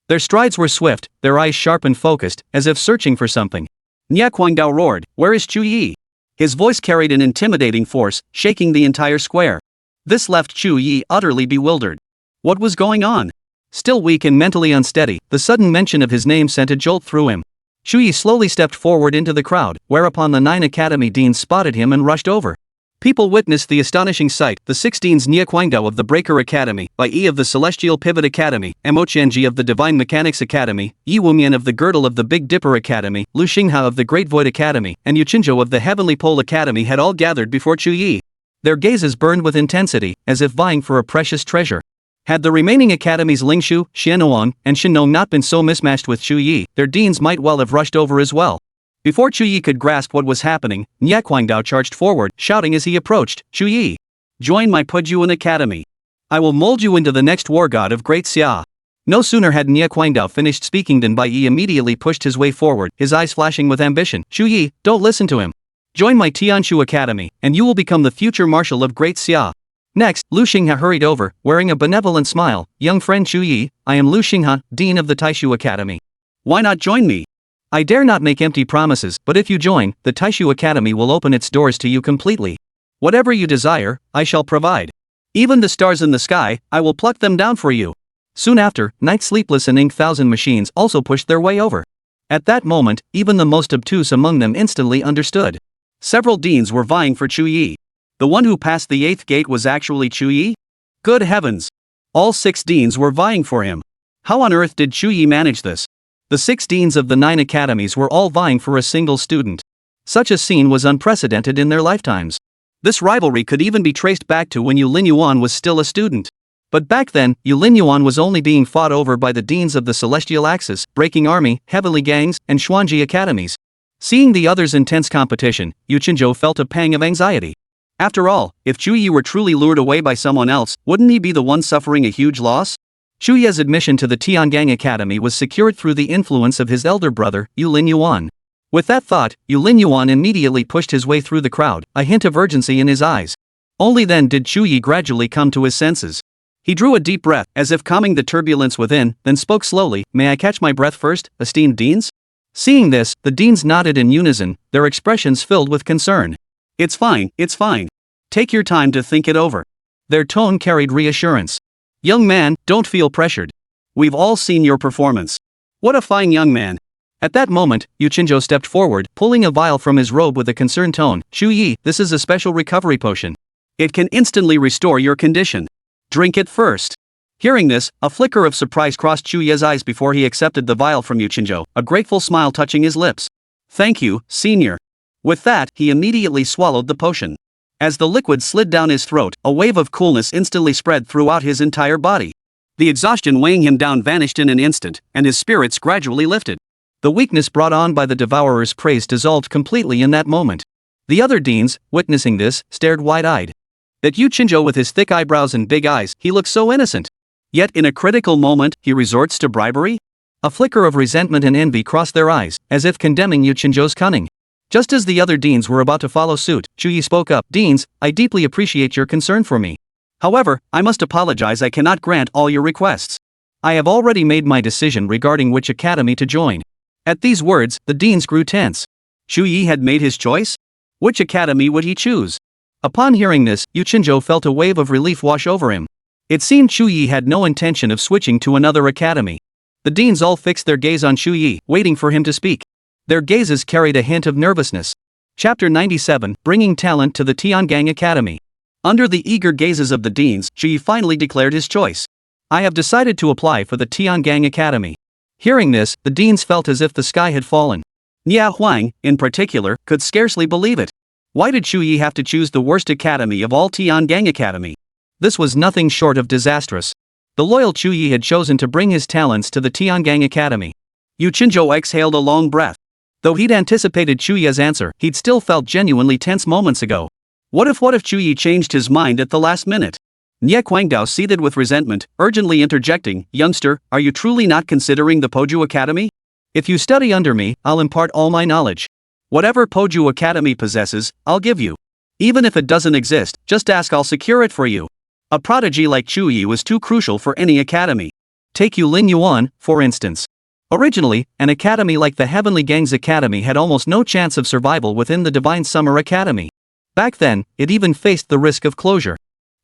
Their strides were swift, their eyes sharp and focused, as if searching for something. Nia Guangdao roared, "Where is Chu Ye?" His voice carried an intimidating force, shaking the entire square. This left Chu Ye utterly bewildered. What was going on? Still weak and mentally unsteady, the sudden mention of his name sent a jolt through him. Chu Ye slowly stepped forward into the crowd, whereupon the 9 academy deans spotted him and rushed over. People witnessed the astonishing sight. The 6 deans: Nia Guangdao of the Breaker Academy, Bai Yi of the Celestial Pivot Academy, Mo Qianji of the Divine Mechanics Academy, Yi Wumian of the Girdle of the Big Dipper Academy, Lu Xingha of the Great Void Academy, and Yu Qinzhou of the Heavenly Pole Academy had all gathered before Chu Ye. Their gazes burned with intensity, as if vying for a precious treasure. Had the remaining academies Lingshu, Xianyuan, and Shinnong not been so mismatched with Chu Ye, their deans might well have rushed over as well. Before Chu Ye could grasp what was happening, Nia Guangdao charged forward, shouting as he approached, "Chu Ye! Join my Pujuan Academy. I will mold you into the next war god of Great Xia." No sooner had Nia Guangdao finished speaking than Bai Yi immediately pushed his way forward, his eyes flashing with ambition. "Chu Ye, don't listen to him. Join my Tianshu Academy, and you will become the future marshal of Great Xia." Next, Lu Xingha hurried over, wearing a benevolent smile. "Young friend Chu Ye, I am Lu Xingha, Dean of the Taishu Academy. Why not join me? I dare not make empty promises, but if you join, the Taishu Academy will open its doors to you completely. Whatever you desire, I shall provide. Even the stars in the sky, I will pluck them down for you." Soon after, Night Sleepless and Ink Thousand Machines also pushed their way over. At that moment, even the most obtuse among them instantly understood. Several deans were vying for Chu Ye. The one who passed the 8th gate was actually Chu Ye? Good heavens! All 6 deans were vying for him. How on earth did Chu Ye manage this? The 6 deans of the 9 academies were all vying for a single student. Such a scene was unprecedented in their lifetimes. This rivalry could even be traced back to when Yu Linyuan was still a student. But back then, Yu Linyuan was only being fought over by the deans of the Celestial Axis, Breaking Army, Heavenly Gangs, and Xuanji Academies. Seeing the others' intense competition, Yu Qinzhou felt a pang of anxiety. After all, if Chu Ye were truly lured away by someone else, wouldn't he be the one suffering a huge loss? Chu Ye's admission to the Tiangang Academy was secured through the influence of his elder brother, Yu Linyuan. With that thought, Yu Linyuan immediately pushed his way through the crowd, a hint of urgency in his eyes. Only then did Chu Ye gradually come to his senses. He drew a deep breath, as if calming the turbulence within, then spoke slowly, "May I catch my breath first, esteemed deans?" Seeing this, the deans nodded in unison, their expressions filled with concern. It's fine. Take your time to think it over." Their tone carried reassurance. "Young man, don't feel pressured. We've all seen your performance. What a fine young man." At that moment, Yu Qinzhou stepped forward, pulling a vial from his robe with a concerned tone. "Chu Ye, this is a special recovery potion. It can instantly restore your condition. Drink it first." Hearing this, a flicker of surprise crossed Chu Ye's eyes before he accepted the vial from Yu Qinzhou, a grateful smile touching his lips. "Thank you, senior." With that, he immediately swallowed the potion. As the liquid slid down his throat, a wave of coolness instantly spread throughout his entire body. The exhaustion weighing him down vanished in an instant, and his spirits gradually lifted. The weakness brought on by the Devourer's praise dissolved completely in that moment. The other deans, witnessing this, stared wide-eyed. That Yu Qinzhou with his thick eyebrows and big eyes, he looked so innocent. Yet in a critical moment, he resorts to bribery? A flicker of resentment and envy crossed their eyes, as if condemning Yu Qinzhou's cunning. Just as the other deans were about to follow suit, Chu Ye spoke up. "Deans, I deeply appreciate your concern for me. However, I must apologize, I cannot grant all your requests. I have already made my decision regarding which academy to join." At these words, the deans grew tense. Chu Ye had made his choice? Which academy would he choose? Upon hearing this, Yu Qinzhou felt a wave of relief wash over him. It seemed Chu Ye had no intention of switching to another academy. The deans all fixed their gaze on Chu Ye, waiting for him to speak. Their gazes carried a hint of nervousness. Chapter 97, Bringing Talent to the Tiangang Academy. Under the eager gazes of the deans, Chu Ye finally declared his choice. I have decided to apply for the Tiangang Academy. Hearing this, the deans felt as if the sky had fallen. Nia Huang, in particular, could scarcely believe it. Why did Chu Ye have to choose the worst academy of all, Tiangang Academy? This was nothing short of disastrous. The loyal Chu Ye had chosen to bring his talents to the Tiangang Academy. Yu Qinzhou exhaled a long breath. Though he'd anticipated Chu Ye's answer, he'd still felt genuinely tense moments ago. What if Chu Ye changed his mind at the last minute? Nie Guangdao seethed with resentment, urgently interjecting, Youngster, are you truly not considering the Poju Academy? If you study under me, I'll impart all my knowledge. Whatever Poju Academy possesses, I'll give you. Even if it doesn't exist, just ask, I'll secure it for you. A prodigy like Chu Ye was too crucial for any academy. Take Yulin Yuan, for instance. Originally, an academy like the Heavenly Gang's Academy had almost no chance of survival within the Divine Summer Academy. Back then, it even faced the risk of closure.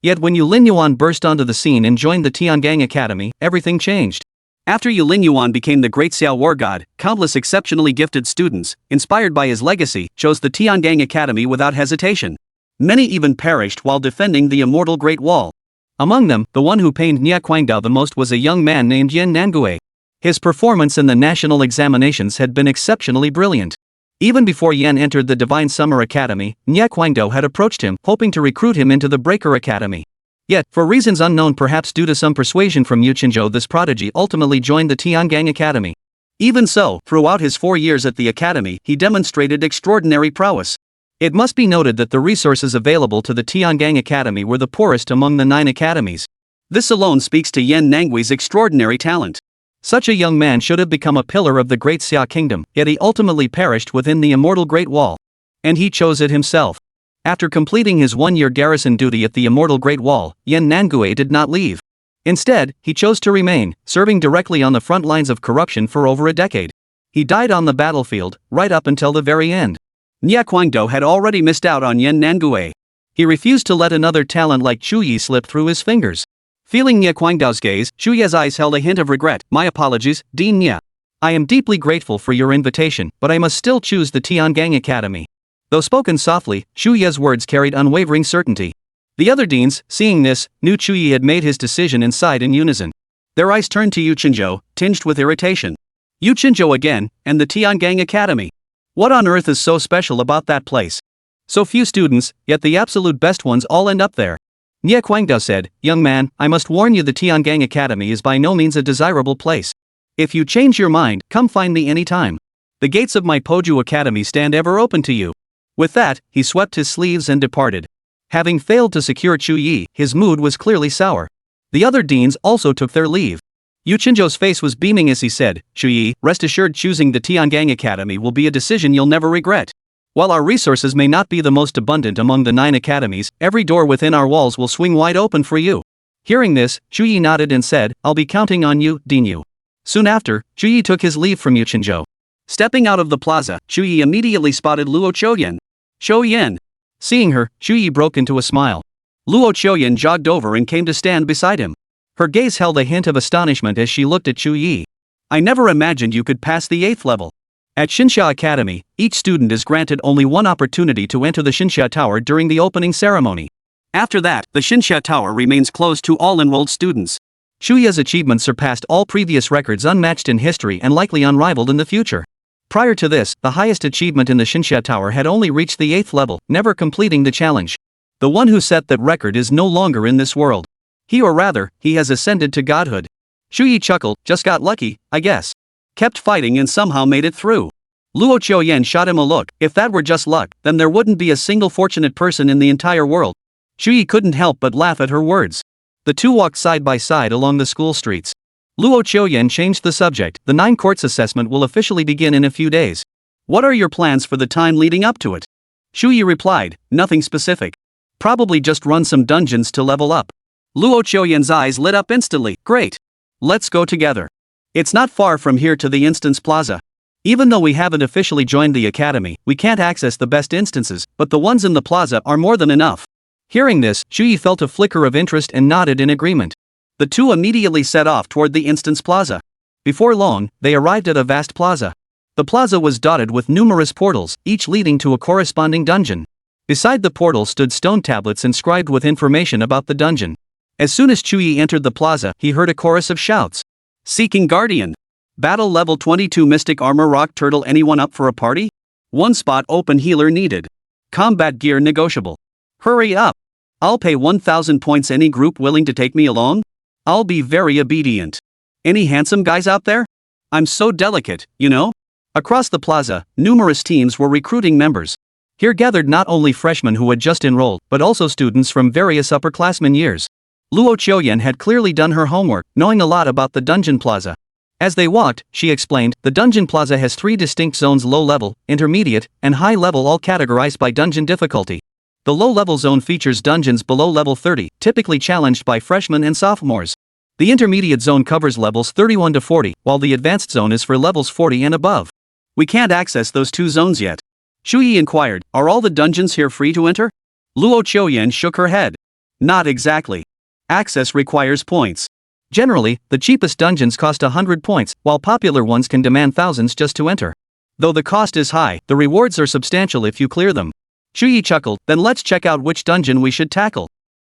Yet when Yulin Yuan burst onto the scene and joined the Tiangang Academy, everything changed. After Yulin Yuan became the great Xiao war god, countless exceptionally gifted students, inspired by his legacy, chose the Tiangang Academy without hesitation. Many even perished while defending the immortal Great Wall. Among them, the one who pained Nie Guangdao the most was a young man named Yin Nangue. His performance in the national examinations had been exceptionally brilliant. Even before Yan entered the Divine Summer Academy, Nie Guangdao had approached him, hoping to recruit him into the Breaker Academy. Yet, for reasons unknown, perhaps due to some persuasion from Yu Qinzhou, this prodigy ultimately joined the Tiangang Academy. Even so, throughout his 4 years at the academy, he demonstrated extraordinary prowess. It must be noted that the resources available to the Tiangang Academy were the poorest among the 9 academies. This alone speaks to Yan Nangui's extraordinary talent. Such a young man should have become a pillar of the Great Xia Kingdom, yet he ultimately perished within the immortal Great Wall. And he chose it himself. After completing his 1-year garrison duty at the immortal Great Wall, Yin Nangue did not leave. Instead, he chose to remain, serving directly on the front lines of corruption for over a decade. He died on the battlefield, right up until the very end. Nie Guangdao had already missed out on Yin Nangue. He refused to let another talent like Chu Ye slip through his fingers. Feeling Nie Guangdao's gaze, Chu Ye's eyes held a hint of regret. My apologies, Dean Nie. I am deeply grateful for your invitation, but I must still choose the Tiangang Academy. Though spoken softly, Chu Ye's words carried unwavering certainty. The other deans, seeing this, knew Chu Ye had made his decision and sighed in unison. Their eyes turned to Yu Qinzhou, tinged with irritation. Yu Qinzhou again, and the Tiangang Academy. What on earth is so special about that place? So few students, yet the absolute best ones all end up there. Nie Guangdao said, Young man, I must warn you, the Tiangang Academy is by no means a desirable place. If you change your mind, come find me anytime. The gates of my Poju Academy stand ever open to you. With that, he swept his sleeves and departed. Having failed to secure Chu Ye, his mood was clearly sour. The other deans also took their leave. Yu Qinzhou's face was beaming as he said, Chu Ye, rest assured choosing the Tiangang Academy will be a decision you'll never regret. While our resources may not be the most abundant among the 9 academies, every door within our walls will swing wide open for you. Hearing this, Chu Ye nodded and said, I'll be counting on you, Dean Yu. Soon after, Chu Ye took his leave from Yu Qinzhou. Stepping out of the plaza, Chu Ye immediately spotted Luo Qiuyan. Qiuyan. Seeing her, Chu Ye broke into a smile. Luo Qiuyan jogged over and came to stand beside him. Her gaze held a hint of astonishment as she looked at Chu Ye. I never imagined you could pass the 8th level. At Xinxia Academy, each student is granted only one opportunity to enter the Xinxia Tower during the opening ceremony. After that, the Xinxia Tower remains closed to all enrolled students. Chu Ye's achievements surpassed all previous records, unmatched in history and likely unrivaled in the future. Prior to this, the highest achievement in the Xinxia Tower had only reached the 8th level, never completing the challenge. The one who set that record is no longer in this world. He, or rather, he has ascended to godhood. Chu Ye chuckled, just got lucky, I guess. Kept fighting and somehow made it through. Luo Qiuyan shot him a look. If that were just luck, then there wouldn't be a single fortunate person in the entire world. Chu Ye couldn't help but laugh at her words. The two walked side by side along the school streets. Luo Qiuyan changed the subject. The 9 courts assessment will officially begin in a few days. What are your plans for the time leading up to it? Chu Ye replied, nothing specific. Probably just run some dungeons to level up. Luo Qiuyan's eyes lit up instantly. Great. Let's go together. It's not far from here to the instance plaza. Even though we haven't officially joined the academy, we can't access the best instances, but the ones in the plaza are more than enough. Hearing this, Chu Ye felt a flicker of interest and nodded in agreement. The two immediately set off toward the instance plaza. Before long, they arrived at a vast plaza. The plaza was dotted with numerous portals, each leading to a corresponding dungeon. Beside the portal stood stone tablets inscribed with information about the dungeon. As soon as Chu Ye entered the plaza, he heard a chorus of shouts. Seeking Guardian. Battle level 22 Mystic Armor Rock Turtle. Anyone up for a party? One spot open. Healer needed. Combat gear negotiable. Hurry up. I'll pay 1,000 points. Any group willing to take me along? I'll be very obedient. Any handsome guys out there? I'm so delicate, you know? Across the plaza, numerous teams were recruiting members. Here gathered not only freshmen who had just enrolled, but also students from various upperclassmen years. Luo Qiuyan had clearly done her homework, knowing a lot about the dungeon plaza. As they walked, she explained, the dungeon plaza has 3 distinct zones: low level, intermediate, and high level, all categorized by dungeon difficulty. The low level zone features dungeons below level 30, typically challenged by freshmen and sophomores. The intermediate zone covers levels 31 to 40, while the advanced zone is for levels 40 and above. We can't access those 2 zones yet. Chu Ye inquired, are all the dungeons here free to enter? Luo Qiuyan shook her head. Not exactly. Access requires points. Generally, the cheapest dungeons cost 100 points, while popular ones can demand thousands just to enter. Though the cost is high, the rewards are substantial if you clear them. Chu Ye chuckled, then let's check out which dungeon we should tackle.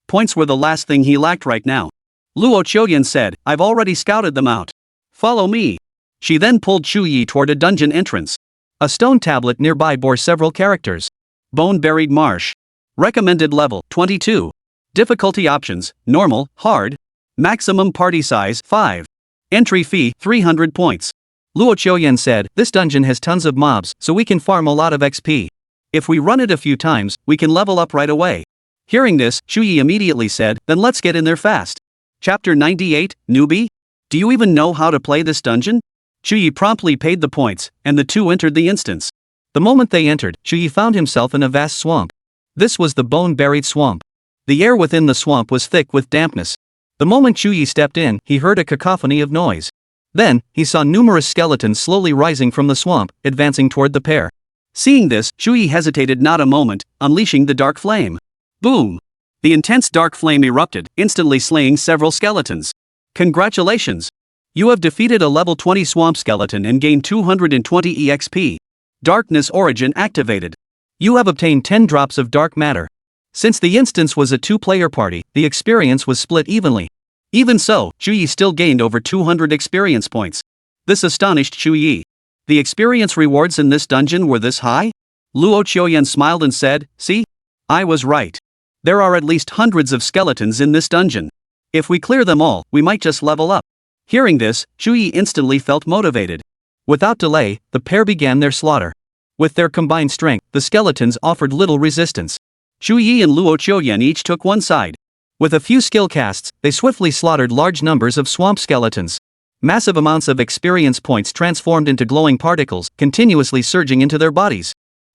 Points were the last thing he lacked right now. Luo Qiuyan said, I've already scouted them out. Follow me. She then pulled Chu Ye toward a dungeon entrance. A stone tablet nearby bore several characters. Bone Buried Marsh. Recommended level, 22. Difficulty options, normal, hard. Maximum party size, 5. Entry fee, 300 points. Luo Qiuyan said, this dungeon has tons of mobs, so we can farm a lot of XP. If we run it a few times, we can level up right away. Hearing this, Chu Ye immediately said, then let's get in there fast. Chapter 98, Newbie? Do you even know how to play this dungeon? Chu Ye promptly paid the points, and the two entered the instance. The moment they entered, Chu Ye found himself in a vast swamp. This was the bone-buried swamp. The air within the swamp was thick with dampness. The moment Chu Ye stepped in, he heard a cacophony of noise. Then, he saw numerous skeletons slowly rising from the swamp, advancing toward the pair. Seeing this, Chu Ye hesitated not a moment, unleashing the dark flame. Boom! The intense dark flame erupted, instantly slaying several skeletons. Congratulations! You have defeated a level 20 swamp skeleton and gained 220 EXP. Darkness Origin activated. You have obtained 10 drops of dark matter. Since the instance was a 2-player party, the experience was split evenly. Even so, Chu Ye still gained over 200 experience points. This astonished Chu Ye. The experience rewards in this dungeon were this high? Luo Qiuyan smiled and said, see? I was right. There are at least hundreds of skeletons in this dungeon. If we clear them all, we might just level up. Hearing this, Chu Ye instantly felt motivated. Without delay, the pair began their slaughter. With their combined strength, the skeletons offered little resistance. Chu Ye and Luo Qiuyan each took one side. With a few skill casts, they swiftly slaughtered large numbers of swamp skeletons. Massive amounts of experience points transformed into glowing particles, continuously surging into their bodies.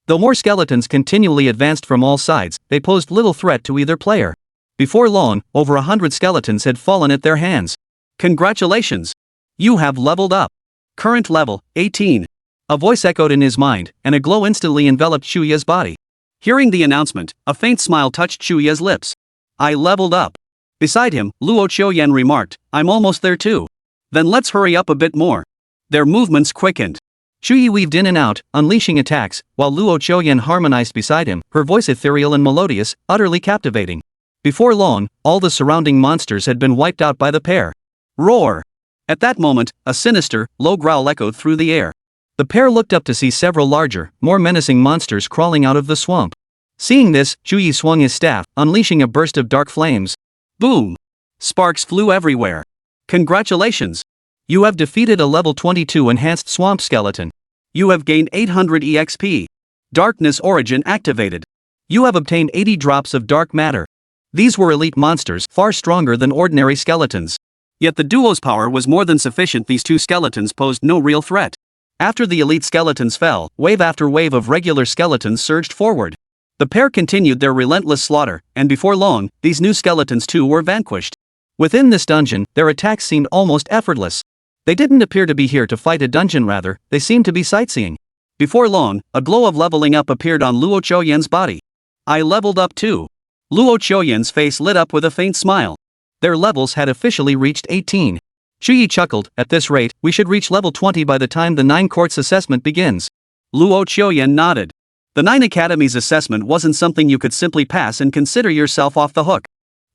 Though more skeletons continually advanced from all sides, they posed little threat to either player. Before long, over 100 skeletons had fallen at their hands. Congratulations! You have leveled up. Current level, 18. A voice echoed in his mind, and a glow instantly enveloped Chu Ye's body. Hearing the announcement, a faint smile touched Chu Ye's lips. I leveled up. Beside him, Luo Qiuyan remarked, I'm almost there too. Then let's hurry up a bit more. Their movements quickened. Chu Ye weaved in and out, unleashing attacks, while Luo Qiuyan harmonized beside him, her voice ethereal and melodious, utterly captivating. Before long, all the surrounding monsters had been wiped out by the pair. Roar! At that moment, a sinister, low growl echoed through the air. The pair looked up to see several larger, more menacing monsters crawling out of the swamp. Seeing this, Chu Ye swung his staff, unleashing a burst of dark flames. Boom! Sparks flew everywhere. Congratulations! You have defeated a level 22 enhanced swamp skeleton. You have gained 800 EXP. Darkness Origin activated. You have obtained 80 drops of dark matter. These were elite monsters, far stronger than ordinary skeletons. Yet the duo's power was more than sufficient. These two skeletons posed no real threat. After the elite skeletons fell, wave after wave of regular skeletons surged forward. The pair continued their relentless slaughter, and before long, these new skeletons too were vanquished. Within this dungeon, their attacks seemed almost effortless. They didn't appear to be here to fight a dungeon, rather, they seemed to be sightseeing. Before long, a glow of leveling up appeared on Luo Qiuyan's body. I leveled up too. Luo Qiuyan's face lit up with a faint smile. Their levels had officially reached 18. Chu Ye chuckled, at this rate, we should reach level 20 by the time the 9 courts assessment begins. Luo Qiuyan nodded. The 9 Academy's assessment wasn't something you could simply pass and consider yourself off the hook.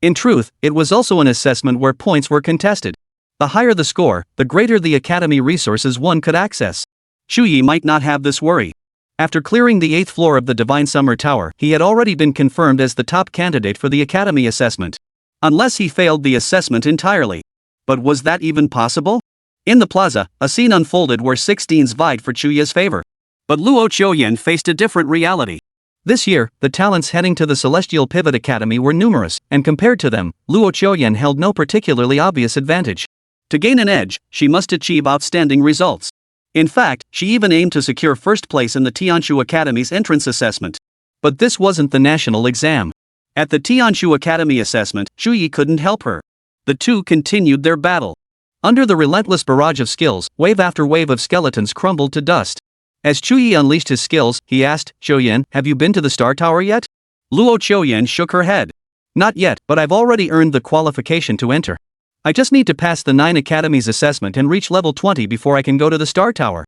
In truth, it was also an assessment where points were contested. The higher the score, the greater the Academy resources one could access. Chu Ye might not have this worry. After clearing the 8th floor of the Divine Summer Tower, he had already been confirmed as the top candidate for the Academy assessment. Unless he failed the assessment entirely. But was that even possible? In the plaza, a scene unfolded where 16s vied for Chu Ye's favor. But Luo Qiuyan faced a different reality. This year, the talents heading to the Celestial Pivot Academy were numerous, and compared to them, Luo Qiuyan held no particularly obvious advantage. To gain an edge, she must achieve outstanding results. In fact, she even aimed to secure first place in the Tianshu Academy's entrance assessment. But this wasn't the national exam. At the Tianshu Academy assessment, Chu Ye couldn't help her. The two continued their battle. Under the relentless barrage of skills, wave after wave of skeletons crumbled to dust. As Chu Ye unleashed his skills, he asked, Qiuyan, have you been to the Star Tower yet? Luo Qiuyan shook her head. Not yet, but I've already earned the qualification to enter. I just need to pass the 9 Academies assessment and reach level 20 before I can go to the Star Tower.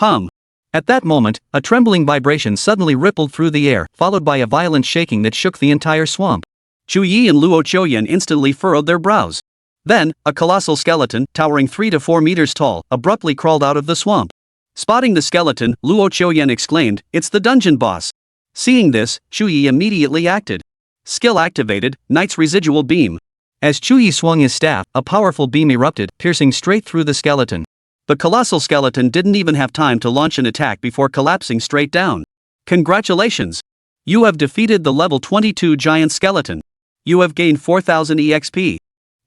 At that moment, a trembling vibration suddenly rippled through the air, followed by a violent shaking that shook the entire swamp. Chu Ye and Luo Qiuyan instantly furrowed their brows. Then, a colossal skeleton, towering 3 to 4 meters tall, abruptly crawled out of the swamp. Spotting the skeleton, Luo Qiuyan exclaimed, it's the dungeon boss. Seeing this, Chu Ye immediately acted. Skill activated, Knight's Residual Beam. As Chu Ye swung his staff, a powerful beam erupted, piercing straight through the skeleton. The colossal skeleton didn't even have time to launch an attack before collapsing straight down. Congratulations! You have defeated the level 22 giant skeleton. You have gained 4000 EXP.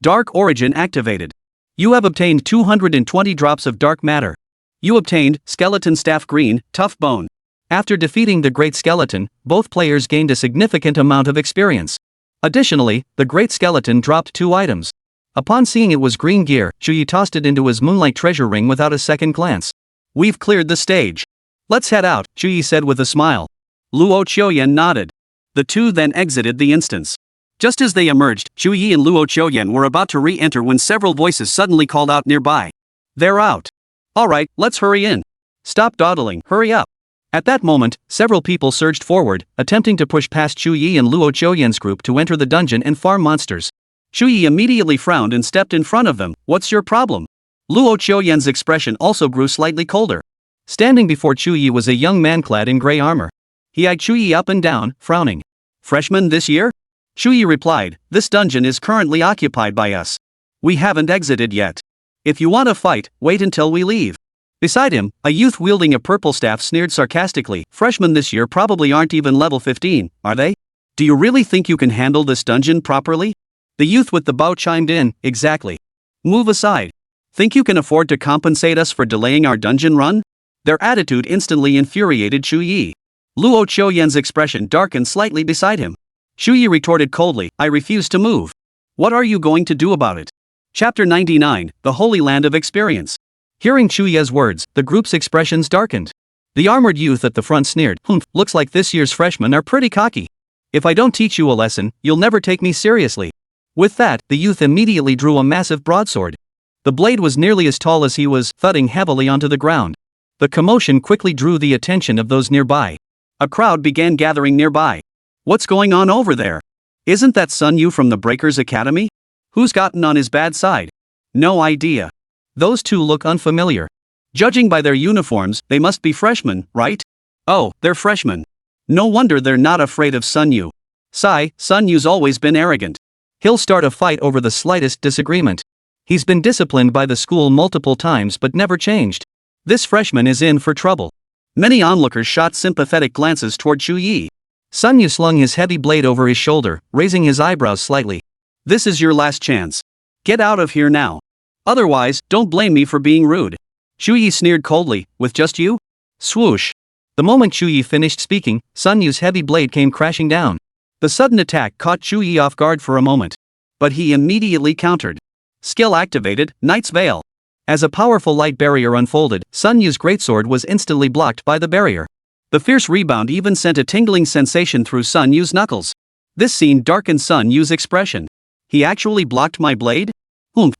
Dark Origin activated. You have obtained 220 drops of dark matter. You obtained Skeleton Staff Green, Tough Bone. After defeating the Great Skeleton, both players gained a significant amount of experience. Additionally, the Great Skeleton dropped 2 items. Upon seeing it was green gear, Chu Ye tossed it into his Moonlight Treasure Ring without a second glance. We've cleared the stage. Let's head out, Chu Ye said with a smile. Luo Qiuyan nodded. The two then exited the instance. Just as they emerged, Chu Ye and Luo Qiuyan were about to re-enter when several voices suddenly called out nearby. They're out. Alright, let's hurry in. Stop dawdling, hurry up. At that moment, several people surged forward, attempting to push past Chu Ye and Luo Qiuyan's group to enter the dungeon and farm monsters. Chu Ye immediately frowned and stepped in front of them. What's your problem? Luo Qiuyan's expression also grew slightly colder. Standing before Chu Ye was a young man clad in gray armor. He eyed Chu Ye up and down, frowning. Freshman this year? Chu Ye replied, this dungeon is currently occupied by us. We haven't exited yet. If you want to fight, wait until we leave. Beside him, a youth wielding a purple staff sneered sarcastically, freshmen this year probably aren't even level 15, are they? Do you really think you can handle this dungeon properly? The youth with the bow chimed in, exactly. Move aside. Think you can afford to compensate us for delaying our dungeon run? Their attitude instantly infuriated Chu Ye. Luo Qiuyan's expression darkened slightly beside him. Chu Ye retorted coldly, I refuse to move. What are you going to do about it? Chapter 99, The Holy Land of Experience. Hearing Chu Ye's words, the group's expressions darkened. The armored youth at the front sneered, looks like this year's freshmen are pretty cocky. If I don't teach you a lesson, you'll never take me seriously. With that, the youth immediately drew a massive broadsword. The blade was nearly as tall as he was, thudding heavily onto the ground. The commotion quickly drew the attention of those nearby. A crowd began gathering nearby. What's going on over there? Isn't that Sun Yu from the Breakers Academy? Who's gotten on his bad side? No idea. Those two look unfamiliar. Judging by their uniforms, they must be freshmen, right? Oh, they're freshmen. No wonder they're not afraid of Sun Yu. Sigh, Sun Yu's always been arrogant. He'll start a fight over the slightest disagreement. He's been disciplined by the school multiple times but never changed. This freshman is in for trouble. Many onlookers shot sympathetic glances toward Chu Ye. Sun Yu slung his heavy blade over his shoulder, raising his eyebrows slightly. This is your last chance. Get out of here now. Otherwise, don't blame me for being rude. Chu Ye sneered coldly, with just you? Swoosh. The moment Chu Ye finished speaking, Sun Yu's heavy blade came crashing down. The sudden attack caught Chu Ye off guard for a moment. But he immediately countered. Skill activated, Knight's Veil. As a powerful light barrier unfolded, Sun Yu's greatsword was instantly blocked by the barrier. The fierce rebound even sent a tingling sensation through Sun Yu's knuckles. This scene darkened Sun Yu's expression. He actually blocked my blade?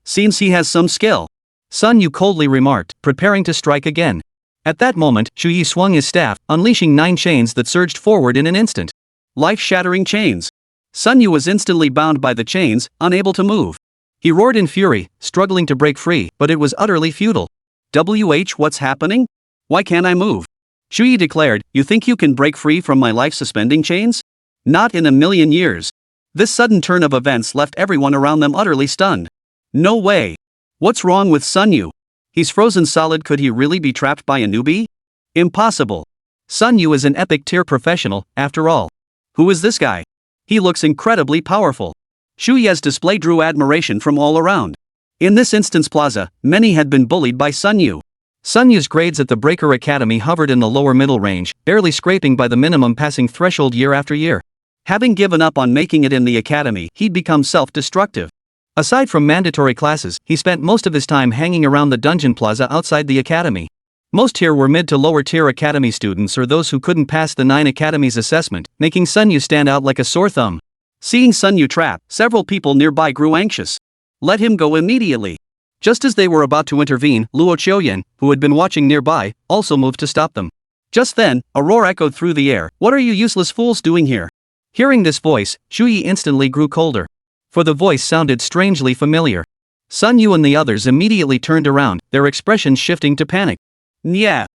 Seems he has some skill. Sun Yu coldly remarked, preparing to strike again. At that moment, Chu Ye swung his staff, unleashing 9 chains that surged forward in an instant. Life-shattering chains. Sun Yu was instantly bound by the chains, unable to move. He roared in fury, struggling to break free, but it was utterly futile. What's happening? Why can't I move? Chu Ye declared, you think you can break free from my life-suspending chains? Not in a million years. This sudden turn of events left everyone around them utterly stunned. No way. What's wrong with Sun Yu? He's frozen solid. Could he really be trapped by a newbie? Impossible. Sun Yu is an epic tier professional, after all. Who is this guy? He looks incredibly powerful. Chu Ye's display drew admiration from all around. In this instance plaza, many had been bullied by Sun Yu. Sun Yu's grades at the Breaker Academy hovered in the lower middle range, barely scraping by the minimum passing threshold year after year. Having given up on making it in the academy, he'd become self-destructive. Aside from mandatory classes, he spent most of his time hanging around the dungeon plaza outside the academy. Most here were mid to lower tier academy students or those who couldn't pass the 9 academies assessment, making Sun Yu stand out like a sore thumb. Seeing Sun Yu trapped, several people nearby grew anxious. Let him go immediately. Just as they were about to intervene, Luo Qiuyan, who had been watching nearby, also moved to stop them. Just then, a roar echoed through the air. What are you useless fools doing here? Hearing this voice, Chu Ye instantly grew colder. For the voice sounded strangely familiar. Sun Yu and the others immediately turned around, their expressions shifting to panic. Nya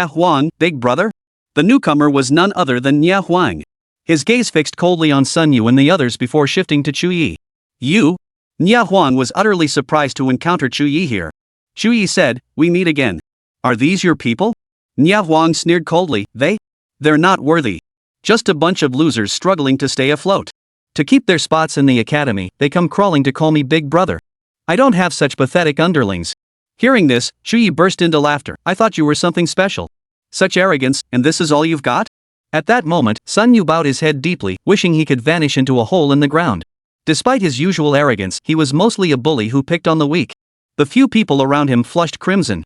Huang, big brother? The newcomer was none other than Nya Huang. His gaze fixed coldly on Sun Yu and the others before shifting to Chu Ye. You? Nya Huang was utterly surprised to encounter Chu Ye here. Chu Ye said, we meet again. Are these your people? Nya Huang sneered coldly, they're not worthy. Just a bunch of losers struggling to stay afloat. To keep their spots in the academy, they come crawling to call me big brother. I don't have such pathetic underlings. Hearing this, Chu Ye burst into laughter. I thought you were something special. Such arrogance, and this is all you've got? At that moment, Sun Yu bowed his head deeply, wishing he could vanish into a hole in the ground. Despite his usual arrogance, he was mostly a bully who picked on the weak. The few people around him flushed crimson.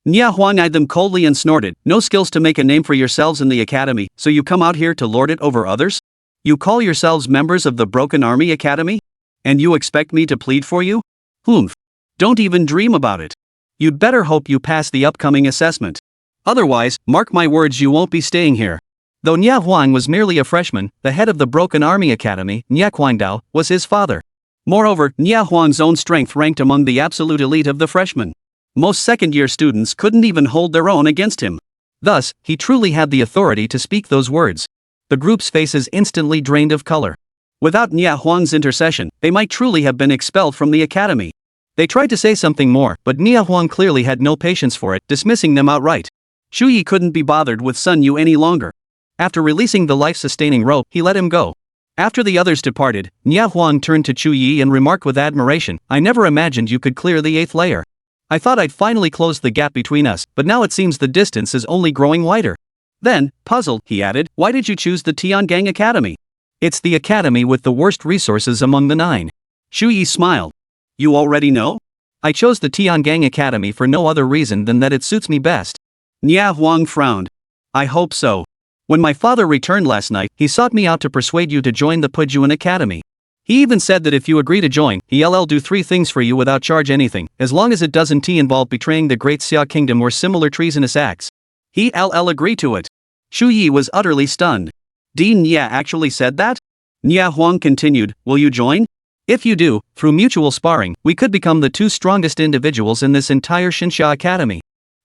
Nya Huang eyed them coldly and snorted, no skills to make a name for yourselves in the academy, so you come out here to lord it over others? You call yourselves members of the Broken Army Academy? And you expect me to plead for you? Humph. Don't even dream about it. You'd better hope you pass the upcoming assessment. Otherwise, mark my words, you won't be staying here. Though Nya Huang was merely a freshman, the head of the Broken Army Academy, Nya Huangdao, was his father. Moreover, Nya Huang's own strength ranked among the absolute elite of the freshmen. Most second-year students couldn't even hold their own against him. Thus, he truly had the authority to speak those words. The group's faces instantly drained of color. Without Nya Huang's intercession, they might truly have been expelled from the academy. They tried to say something more, but Nya Huang clearly had no patience for it, dismissing them outright. Chu Ye couldn't be bothered with Sun Yu any longer. After releasing the life-sustaining rope, he let him go. After the others departed, Nya Huang turned to Chu Ye and remarked with admiration, I never imagined you could clear the 8th layer. I thought I'd finally closed the gap between us, but now it seems the distance is only growing wider. Then, puzzled, he added, why did you choose the Tiangang Academy? It's the academy with the worst resources among the 9. Chu Ye smiled. You already know? I chose the Tiangang Academy for no other reason than that it suits me best. Nya Huang frowned. I hope so. When my father returned last night, he sought me out to persuade you to join the Pujuan Academy. He even said that if you agree to join, he'll do 3 things for you without charge anything, as long as it doesn't involve betraying the Great Xia Kingdom or similar treasonous acts. He'll agree to it. Chu Ye was utterly stunned. Dean Nya actually said that? Nya Huang continued, will you join? If you do, through mutual sparring, we could become the 2 strongest individuals in this entire Xinxia Academy.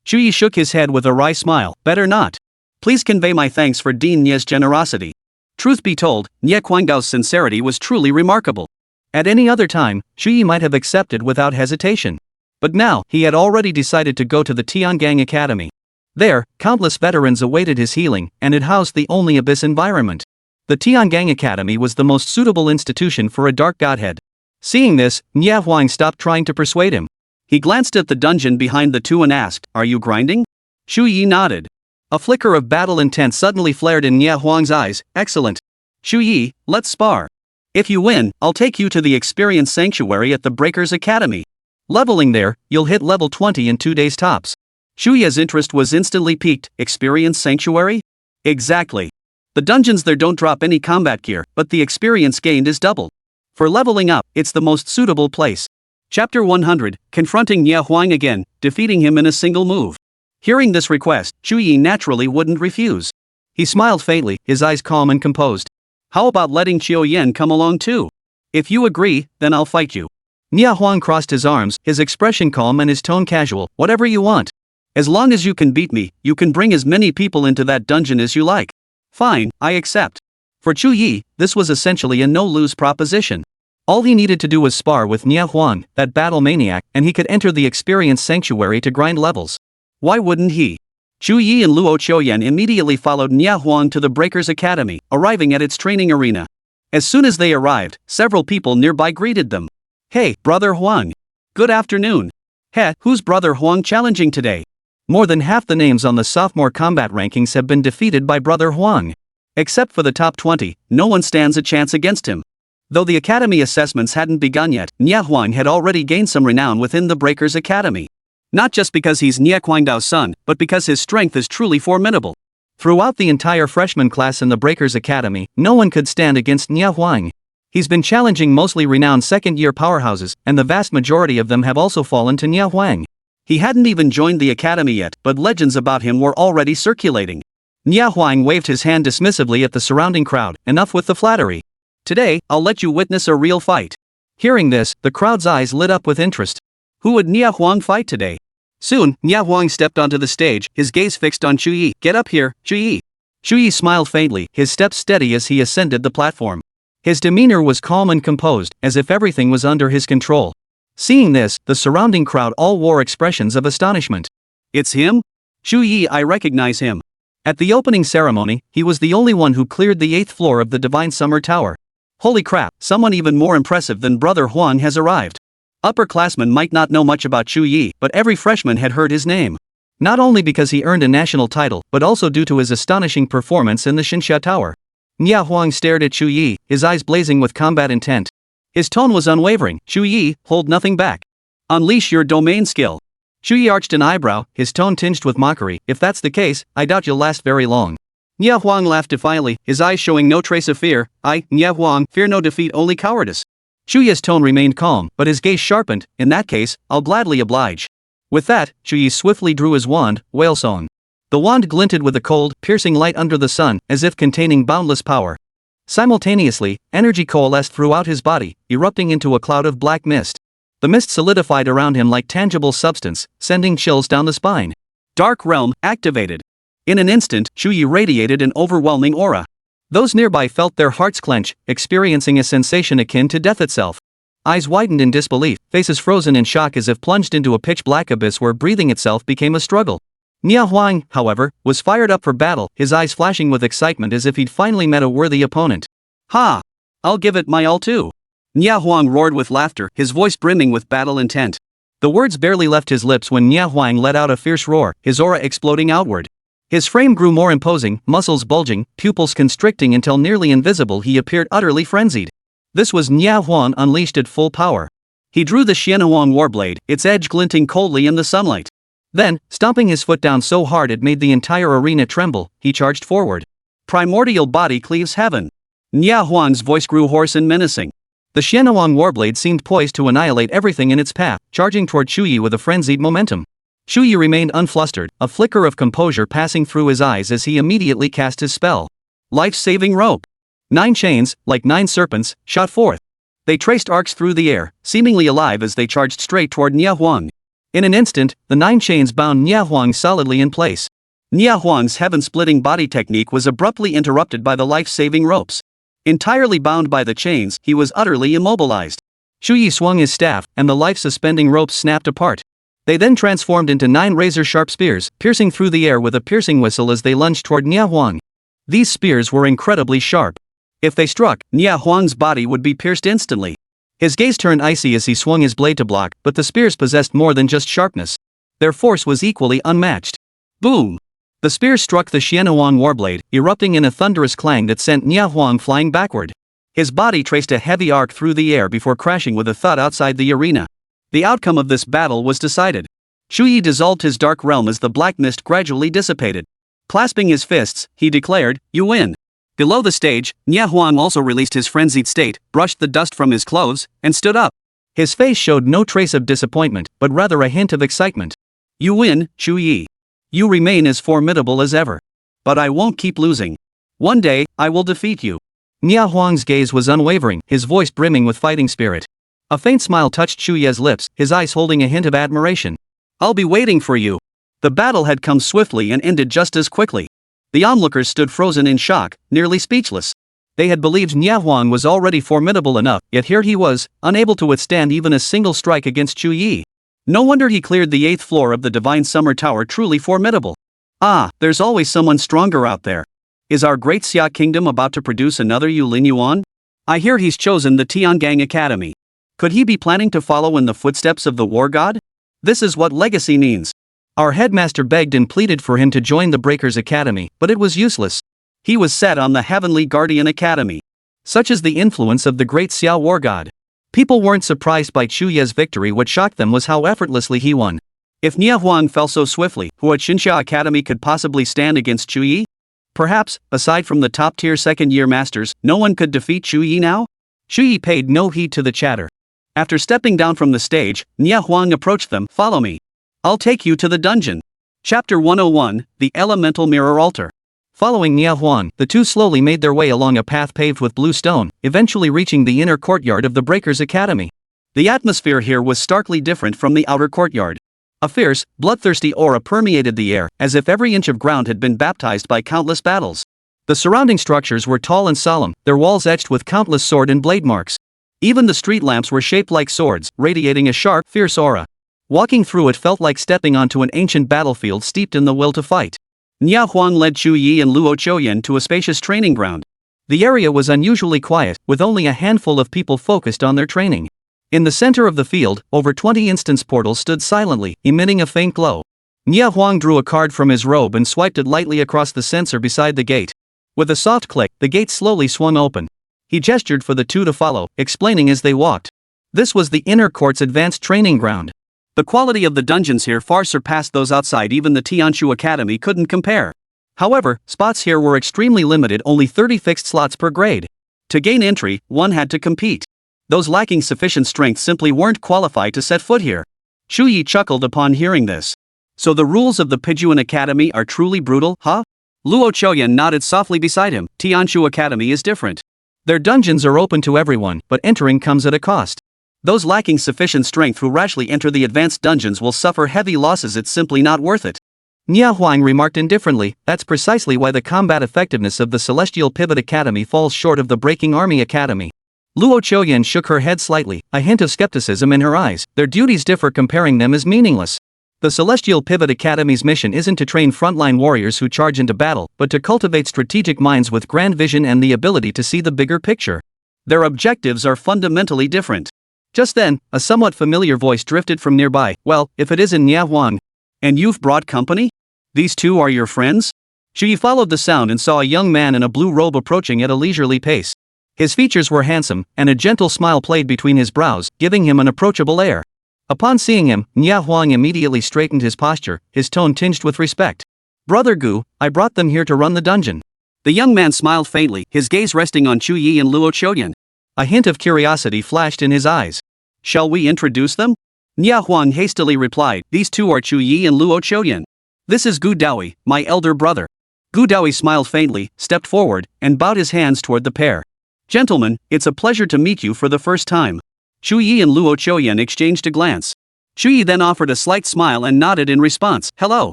Chu Ye shook his head with a wry smile, better not. Please convey my thanks for Dean Nya's generosity. Truth be told, Nya Huangdao's sincerity was truly remarkable. At any other time, Chu Ye might have accepted without hesitation. But now, he had already decided to go to the Tiangang Academy. There, countless veterans awaited his healing, and it housed the only abyss environment. The Tiangang Academy was the most suitable institution for a dark godhead. Seeing this, Nya Huang stopped trying to persuade him. He glanced at the dungeon behind the 2 and asked, are you grinding? Chu Ye nodded. A flicker of battle intent suddenly flared in Nya Huang's eyes. Excellent. Chu Ye, let's spar. If you win, I'll take you to the Experience Sanctuary at the Breakers Academy. Leveling there, you'll hit level 20 in 2 days tops. Chu Ye's interest was instantly piqued. Experience Sanctuary? Exactly. The dungeons there don't drop any combat gear, but the experience gained is doubled. For leveling up, it's the most suitable place. Chapter 100, Confronting Nie Huang again, defeating him in a single move. Hearing this request, Chu Ye naturally wouldn't refuse. He smiled faintly, his eyes calm and composed. How about letting Chu Ye come along too? If you agree, then I'll fight you. Nie Huang crossed his arms, his expression calm and his tone casual. Whatever you want. As long as you can beat me, you can bring as many people into that dungeon as you like. Fine, I accept. For Chu Ye, this was essentially a no-lose proposition. All he needed to do was spar with Nie Huang, that battle maniac, and he could enter the experience sanctuary to grind levels. Why wouldn't he? Chu Ye and Luo Qiuyan immediately followed Nie Huang to the Breakers Academy, arriving at its training arena. As soon as they arrived, several people nearby greeted them. Hey, Brother Huang. Good afternoon. Heh, who's Brother Huang challenging today? More than half the names on the sophomore combat rankings have been defeated by Brother Huang. Except for the top 20, no one stands a chance against him. Though the academy assessments hadn't begun yet, Nie Huang had already gained some renown within the Breakers Academy. Not just because he's Nie Guangdao's son, but because his strength is truly formidable. Throughout the entire freshman class in the Breakers Academy, no one could stand against Nie Huang. He's been challenging mostly renowned second-year powerhouses, and the vast majority of them have also fallen to Nie Huang. He hadn't even joined the academy yet, but legends about him were already circulating. Nie Huang waved his hand dismissively at the surrounding crowd. Enough with the flattery. Today, I'll let you witness a real fight. Hearing this, the crowd's eyes lit up with interest. Who would Nie Huang fight today? Soon, Nie Huang stepped onto the stage, his gaze fixed on Chu Ye. Get up here, Chu Ye. Chu Ye smiled faintly, his steps steady as he ascended the platform. His demeanor was calm and composed, as if everything was under his control. Seeing this, the surrounding crowd all wore expressions of astonishment. It's him? Chu Ye, I recognize him. At the opening ceremony, he was the only one who cleared the 8th floor of the Divine Summer Tower. Holy crap, someone even more impressive than Brother Huang has arrived. Upperclassmen might not know much about Chu Ye, but every freshman had heard his name. Not only because he earned a national title, but also due to his astonishing performance in the Xinxia Tower. Nie Huang stared at Chu Ye, his eyes blazing with combat intent. His tone was unwavering. Chu Ye, hold nothing back. Unleash your domain skill. Chu Ye arched an eyebrow, his tone tinged with mockery. If that's the case, I doubt you'll last very long. Nie Huang laughed defiantly, his eyes showing no trace of fear. Nie Huang, fear no defeat, only cowardice. Chu Ye's tone remained calm, but his gaze sharpened. In that case, I'll gladly oblige. With that, Chu Ye swiftly drew his wand, Whale Song. The wand glinted with a cold, piercing light under the sun, as if containing boundless power. Simultaneously, energy coalesced throughout his body, erupting into a cloud of black mist. The mist solidified around him like tangible substance, sending chills down the spine. Dark Realm, activated. In an instant, Chu Ye radiated an overwhelming aura. Those nearby felt their hearts clench, experiencing a sensation akin to death itself. Eyes widened in disbelief, faces frozen in shock as if plunged into a pitch-black abyss where breathing itself became a struggle. Nie Huang, however, was fired up for battle, his eyes flashing with excitement as if he'd finally met a worthy opponent. Ha! I'll give it my all too. Nie Huang roared with laughter, his voice brimming with battle intent. The words barely left his lips when Nie Huang let out a fierce roar, his aura exploding outward. His frame grew more imposing, muscles bulging, pupils constricting until nearly invisible. He appeared utterly frenzied. This was Nie Huang unleashed at full power. He drew the Xianhuang warblade, its edge glinting coldly in the sunlight. Then, stomping his foot down so hard it made the entire arena tremble, he charged forward. Primordial body cleaves heaven. Nie Huang's voice grew hoarse and menacing. The Xianhuang warblade seemed poised to annihilate everything in its path, charging toward Chu Ye with a frenzied momentum. Chu Ye remained unflustered, a flicker of composure passing through his eyes as he immediately cast his spell. Life-saving rope. 9 chains, like 9 serpents, shot forth. They traced arcs through the air, seemingly alive as they charged straight toward Nie Huang. In an instant, the 9 chains bound Nie Huang solidly in place. Nie Huang's heaven-splitting body technique was abruptly interrupted by the life-saving ropes. Entirely bound by the chains, he was utterly immobilized. Chu Ye swung his staff, and the life-suspending ropes snapped apart. They then transformed into 9 razor-sharp spears, piercing through the air with a piercing whistle as they lunged toward Nie Huang. These spears were incredibly sharp. If they struck, Nie Huang's body would be pierced instantly. His gaze turned icy as he swung his blade to block, but the spears possessed more than just sharpness. Their force was equally unmatched. Boom! The spears struck the Xianhuang warblade, erupting in a thunderous clang that sent Nie Huang flying backward. His body traced a heavy arc through the air before crashing with a thud outside the arena. The outcome of this battle was decided. Chu Ye dissolved his dark realm as the black mist gradually dissipated. Clasping his fists, he declared, "You win." Below the stage, Nie Huang also released his frenzied state, brushed the dust from his clothes, and stood up. His face showed no trace of disappointment, but rather a hint of excitement. You win, Chu Ye. You remain as formidable as ever. But I won't keep losing. One day, I will defeat you. Nia Huang's gaze was unwavering, his voice brimming with fighting spirit. A faint smile touched Chu Ye's lips, his eyes holding a hint of admiration. I'll be waiting for you. The battle had come swiftly and ended just as quickly. The onlookers stood frozen in shock, nearly speechless. They had believed Nia Huang was already formidable enough, yet here he was, unable to withstand even a single strike against Chu Ye. No wonder he cleared the 8th floor of the Divine Summer Tower truly formidable. Ah, there's always someone stronger out there. Is our great Xia kingdom about to produce another Yu Lin Yuan? I hear he's chosen the Tiangang Academy. Could he be planning to follow in the footsteps of the war god? This is what legacy means. Our headmaster begged and pleaded for him to join the Breakers Academy, but it was useless. He was set on the Heavenly Guardian Academy. Such is the influence of the great Xia war god. People weren't surprised by Chu Ye's victory. What shocked them was how effortlessly he won. If Nia Huang fell so swiftly, who at Xinxia Academy could possibly stand against Chu Ye? Perhaps, aside from the top-tier second-year masters, no one could defeat Chu Ye now? Chu Ye paid no heed to the chatter. After stepping down from the stage, Nia Huang approached them. Follow me. I'll take you to the dungeon. Chapter 101, The Elemental Mirror Altar. Following Nia Huang, the two slowly made their way along a path paved with blue stone, eventually reaching the inner courtyard of the Breakers Academy. The atmosphere here was starkly different from the outer courtyard. A fierce, bloodthirsty aura permeated the air, as if every inch of ground had been baptized by countless battles. The surrounding structures were tall and solemn, their walls etched with countless sword and blade marks. Even the street lamps were shaped like swords, radiating a sharp, fierce aura. Walking through it felt like stepping onto an ancient battlefield steeped in the will to fight. Nia Huang led Chu Ye and Luo Qiuyan to a spacious training ground. The area was unusually quiet, with only a handful of people focused on their training. In the center of the field, over 20 instance portals stood silently, emitting a faint glow. Nia Huang drew a card from his robe and swiped it lightly across the sensor beside the gate. With a soft click, the gate slowly swung open. He gestured for the two to follow, explaining as they walked. This was the inner court's advanced training ground. The quality of the dungeons here far surpassed those outside. Even the Tianshu Academy couldn't compare. However, spots here were extremely limited, only 30 fixed slots per grade. To gain entry, one had to compete. Those lacking sufficient strength simply weren't qualified to set foot here. Chu Ye chuckled upon hearing this. So the rules of the Pijuan Academy are truly brutal, huh? Luo Qiuyan nodded softly beside him. Tianshu Academy is different. Their dungeons are open to everyone, but entering comes at a cost. Those lacking sufficient strength who rashly enter the advanced dungeons will suffer heavy losses. It's simply not worth it. Nia Huang remarked indifferently, that's precisely why the combat effectiveness of the Celestial Pivot Academy falls short of the Breaking Army Academy. Luo Qiuyan shook her head slightly, a hint of skepticism in her eyes. Their duties differ, comparing them is meaningless. The Celestial Pivot Academy's mission isn't to train frontline warriors who charge into battle, but to cultivate strategic minds with grand vision and the ability to see the bigger picture. Their objectives are fundamentally different. Just then, a somewhat familiar voice drifted from nearby. Well, if it isn't Nia Huang. And you've brought company? These two are your friends? Chu Ye followed the sound and saw a young man in a blue robe approaching at a leisurely pace. His features were handsome, and a gentle smile played between his brows, giving him an approachable air. Upon seeing him, Nia Huang immediately straightened his posture, his tone tinged with respect. Brother Gu, I brought them here to run the dungeon. The young man smiled faintly, his gaze resting on Chu Ye and Luo Qiuyan. A hint of curiosity flashed in his eyes. Shall we introduce them? Nia Huang hastily replied, these two are Chu Ye and Luo Qiuyan. This is Gu Daoyi, my elder brother. Gu Daoyi smiled faintly, stepped forward, and bowed his hands toward the pair. Gentlemen, it's a pleasure to meet you for the first time. Chu Ye and Luo Qiuyan exchanged a glance. Chu Ye then offered a slight smile and nodded in response. Hello.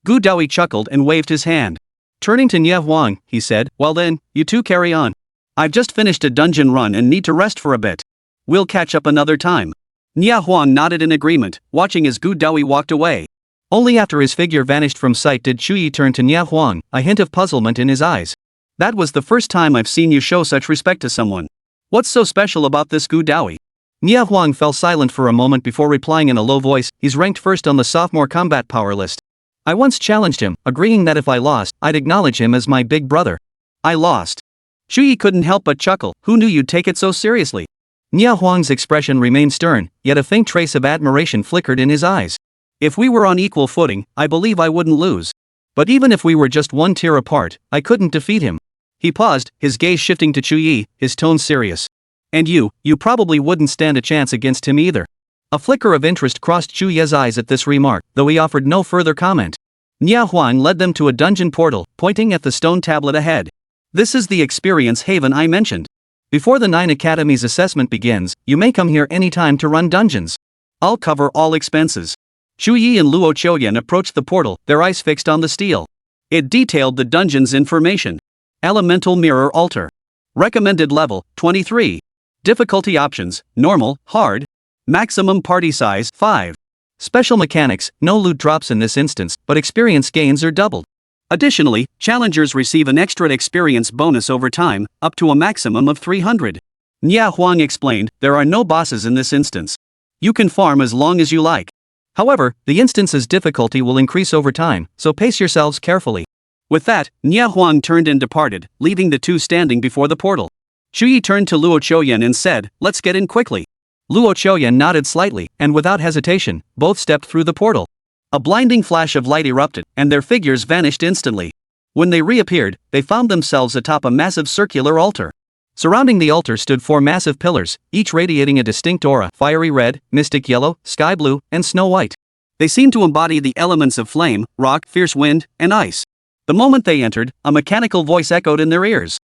Gu Daoyi chuckled and waved his hand. Turning to Nia Huang, he said, well then, you two carry on. I've just finished a dungeon run and need to rest for a bit. We'll catch up another time. Nia Huang nodded in agreement, watching as Gu Daoyi walked away. Only after his figure vanished from sight did Chu Ye turn to Nia Huang, a hint of puzzlement in his eyes. That was the first time I've seen you show such respect to someone. What's so special about this Gu Daoyi? Nia Huang fell silent for a moment before replying in a low voice, he's ranked first on the sophomore combat power list. I once challenged him, agreeing that if I lost, I'd acknowledge him as my big brother. I lost. Chu Ye couldn't help but chuckle, who knew you'd take it so seriously? Nia Huang's expression remained stern, yet a faint trace of admiration flickered in his eyes. If we were on equal footing, I believe I wouldn't lose. But even if we were just one tier apart, I couldn't defeat him. He paused, his gaze shifting to Chu Ye, his tone serious. And you probably wouldn't stand a chance against him either. A flicker of interest crossed Chu Ye's eyes at this remark, though he offered no further comment. Nia Huang led them to a dungeon portal, pointing at the stone tablet ahead. This is the experience haven I mentioned. Before the 9 Academy's assessment begins, you may come here anytime to run dungeons. I'll cover all expenses. Chu Ye and Luo Qiuyan approached the portal, their eyes fixed on the steel. It detailed the dungeon's information. Elemental Mirror Altar. Recommended level, 23. Difficulty options, normal, hard. Maximum party size, 5. Special mechanics, no loot drops in this instance, but experience gains are doubled. Additionally, challengers receive an extra experience bonus over time, up to a maximum of 300. Nia Huang explained, there are no bosses in this instance. You can farm as long as you like. However, the instance's difficulty will increase over time, so pace yourselves carefully. With that, Nia Huang turned and departed, leaving the two standing before the portal. Chu Ye turned to Luo Qiuyan and said, let's get in quickly. Luo Qiuyan nodded slightly, and without hesitation, both stepped through the portal. A blinding flash of light erupted, and their figures vanished instantly. When they reappeared, they found themselves atop a massive circular altar. Surrounding the altar stood 4 massive pillars, each radiating a distinct aura: fiery red, mystic yellow, sky blue, and snow white. They seemed to embody the elements of flame, rock, fierce wind, and ice. The moment they entered, a mechanical voice echoed in their ears.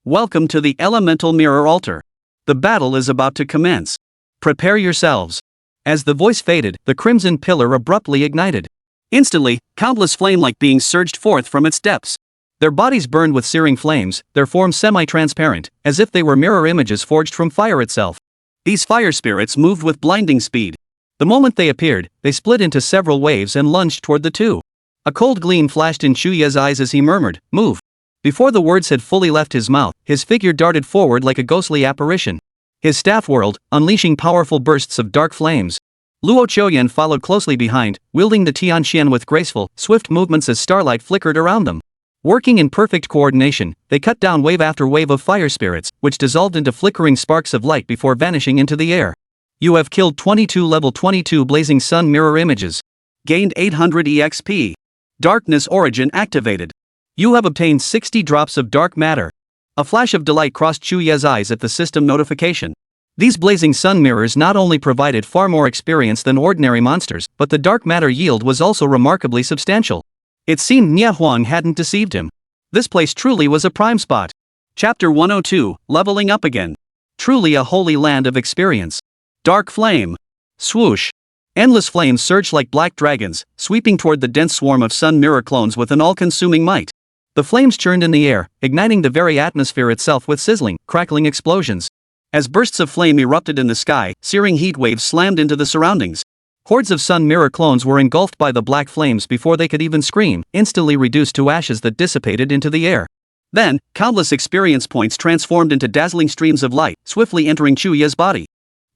Welcome to the Elemental Mirror Altar. The battle is about to commence. Prepare yourselves. As the voice faded, the crimson pillar abruptly ignited. Instantly, countless flame-like beings surged forth from its depths. Their bodies burned with searing flames, their forms semi-transparent, as if they were mirror images forged from fire itself. These fire spirits moved with blinding speed. The moment they appeared, they split into several waves and lunged toward the two. A cold gleam flashed in Chu Ye's eyes as he murmured, "Move." Before the words had fully left his mouth, his figure darted forward like a ghostly apparition. His staff whirled, unleashing powerful bursts of dark flames. Luo Qiuyan followed closely behind, wielding the Tianxian with graceful, swift movements as starlight flickered around them. Working in perfect coordination, they cut down wave after wave of fire spirits, which dissolved into flickering sparks of light before vanishing into the air. You have killed 22 level 22 blazing sun mirror images. Gained 800 EXP. Darkness origin activated. You have obtained 60 drops of dark matter. A flash of delight crossed Chu Ye's eyes at the system notification. These blazing sun mirrors not only provided far more experience than ordinary monsters, but the dark matter yield was also remarkably substantial. It seemed Nia Huang hadn't deceived him. This place truly was a prime spot. Chapter 102, Leveling Up Again. Truly a holy land of experience. Dark flame. Swoosh. Endless flames surged like black dragons, sweeping toward the dense swarm of sun mirror clones with an all-consuming might. The flames churned in the air, igniting the very atmosphere itself with sizzling, crackling explosions. As bursts of flame erupted in the sky, searing heat waves slammed into the surroundings. Hordes of sun mirror clones were engulfed by the black flames before they could even scream, instantly reduced to ashes that dissipated into the air. Then, countless experience points transformed into dazzling streams of light, swiftly entering Chu Ye's body.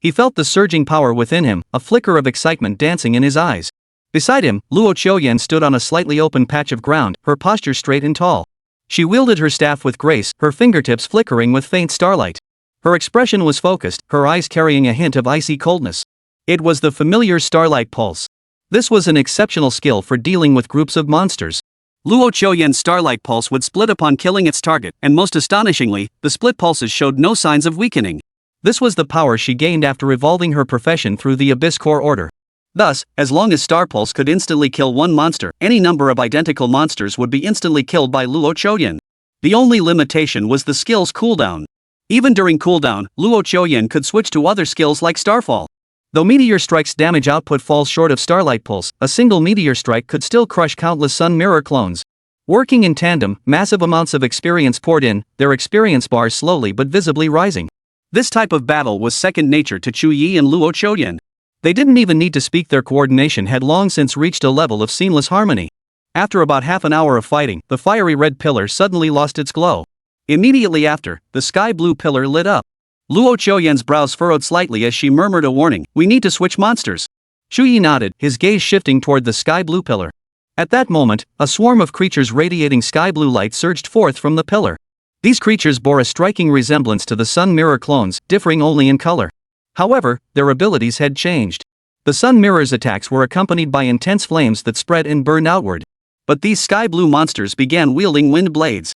He felt the surging power within him, a flicker of excitement dancing in his eyes. Beside him, Luo Qiuyan stood on a slightly open patch of ground, her posture straight and tall. She wielded her staff with grace, her fingertips flickering with faint starlight. Her expression was focused, her eyes carrying a hint of icy coldness. It was the familiar starlight pulse. This was an exceptional skill for dealing with groups of monsters. Luo Qiuyan's starlight pulse would split upon killing its target, and most astonishingly, the split pulses showed no signs of weakening. This was the power she gained after evolving her profession through the Abyss Core Order. Thus, as long as Star Pulse could instantly kill one monster, any number of identical monsters would be instantly killed by Luo Qiuyan. The only limitation was the skill's cooldown. Even during cooldown, Luo Qiuyan could switch to other skills like Starfall. Though Meteor Strike's damage output falls short of Starlight Pulse, a single Meteor Strike could still crush countless Sun Mirror clones. Working in tandem, massive amounts of experience poured in, their experience bars slowly but visibly rising. This type of battle was second nature to Chu Ye and Luo Qiuyan. They didn't even need to speak, their coordination had long since reached a level of seamless harmony. After about half an hour of fighting, the fiery red pillar suddenly lost its glow. Immediately after, the sky blue pillar lit up. Luo Qiuyan's brows furrowed slightly as she murmured a warning, "We need to switch monsters." Chu Ye nodded, his gaze shifting toward the sky blue pillar. At that moment, a swarm of creatures radiating sky blue light surged forth from the pillar. These creatures bore a striking resemblance to the sun mirror clones, differing only in color. However, their abilities had changed. The sun mirror's attacks were accompanied by intense flames that spread and burned outward. But these sky blue monsters began wielding wind blades.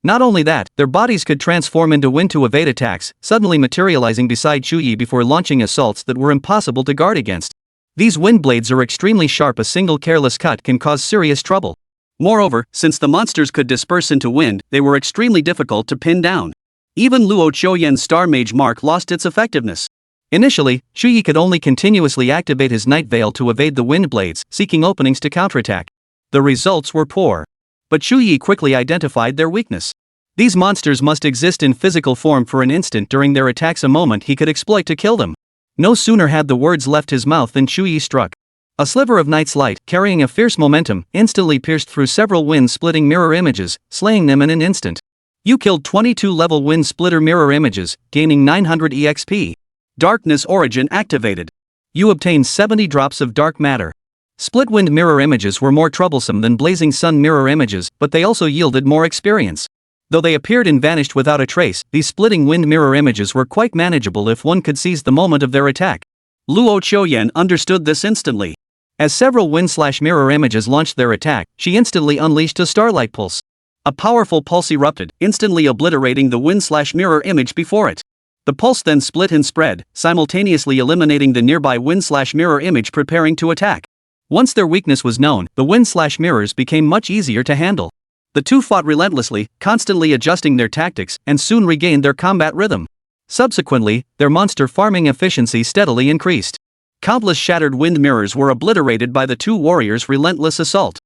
Not only that, their bodies could transform into wind to evade attacks, suddenly materializing beside Chu Ye before launching assaults that were impossible to guard against. These wind blades are extremely sharp. A single careless cut can cause serious trouble. Moreover, since the monsters could disperse into wind, they were extremely difficult to pin down. Even Luo Qiuyan's Star Mage mark lost its effectiveness. Initially, Chu Ye could only continuously activate his Night Veil to evade the wind blades, seeking openings to counterattack. The results were poor. But Chu Ye quickly identified their weakness. These monsters must exist in physical form for an instant during their attacks, a moment he could exploit to kill them. No sooner had the words left his mouth than Chu Ye struck. A sliver of night's light, carrying a fierce momentum, instantly pierced through several wind-splitting mirror images, slaying them in an instant. You killed 22 level wind splitter mirror images, gaining 900 EXP. Darkness Origin activated. You obtained 70 drops of dark matter. Split wind mirror images were more troublesome than blazing sun mirror images, but they also yielded more experience. Though they appeared and vanished without a trace, these splitting wind mirror images were quite manageable if one could seize the moment of their attack. Luo Qiuyan understood this instantly. As several wind/mirror images launched their attack, she instantly unleashed a starlight pulse. A powerful pulse erupted, instantly obliterating the wind/mirror image before it. The pulse then split and spread, simultaneously eliminating the nearby wind/mirror image preparing to attack. Once their weakness was known, the wind/mirrors became much easier to handle. The two fought relentlessly, constantly adjusting their tactics, and soon regained their combat rhythm. Subsequently, their monster farming efficiency steadily increased. Countless shattered wind mirrors were obliterated by the two warriors' relentless assault.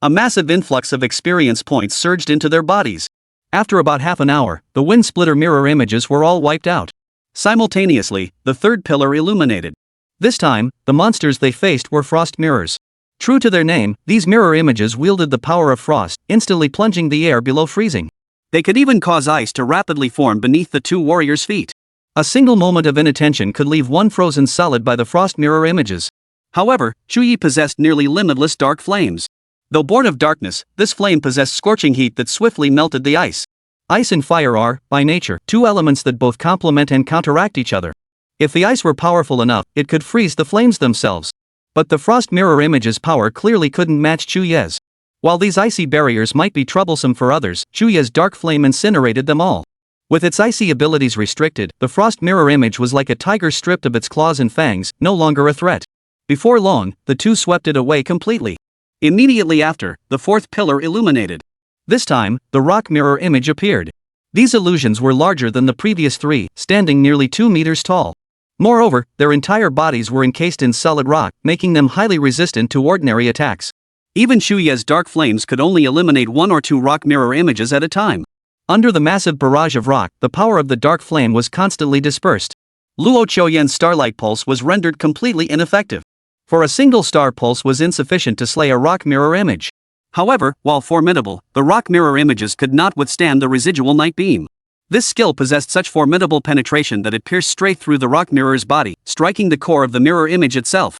A massive influx of experience points surged into their bodies. After about half an hour, the wind splitter mirror images were all wiped out. Simultaneously, the third pillar illuminated. This time, the monsters they faced were frost mirrors. True to their name, these mirror images wielded the power of frost, instantly plunging the air below freezing. They could even cause ice to rapidly form beneath the two warriors' feet. A single moment of inattention could leave one frozen solid by the frost mirror images. However, Chu Ye possessed nearly limitless dark flames. Though born of darkness, this flame possessed scorching heat that swiftly melted the ice. Ice and fire are, by nature, two elements that both complement and counteract each other. If the ice were powerful enough, it could freeze the flames themselves. But the frost mirror image's power clearly couldn't match Chu Ye's. While these icy barriers might be troublesome for others, Chu Ye's dark flame incinerated them all. With its icy abilities restricted, the frost mirror image was like a tiger stripped of its claws and fangs, no longer a threat. Before long, the two swept it away completely. Immediately after, the fourth pillar illuminated. This time, the rock mirror image appeared. These illusions were larger than the previous three, standing nearly 2 meters tall. Moreover, their entire bodies were encased in solid rock, making them highly resistant to ordinary attacks. Even Chu Ye's dark flames could only eliminate 1 or 2 rock mirror images at a time. Under the massive barrage of rock, the power of the dark flame was constantly dispersed. Luo Qiuyan's starlight pulse was rendered completely ineffective. For a single star pulse was insufficient to slay a rock mirror image. However, while formidable, the rock mirror images could not withstand the residual night beam. This skill possessed such formidable penetration that it pierced straight through the rock mirror's body, striking the core of the mirror image itself.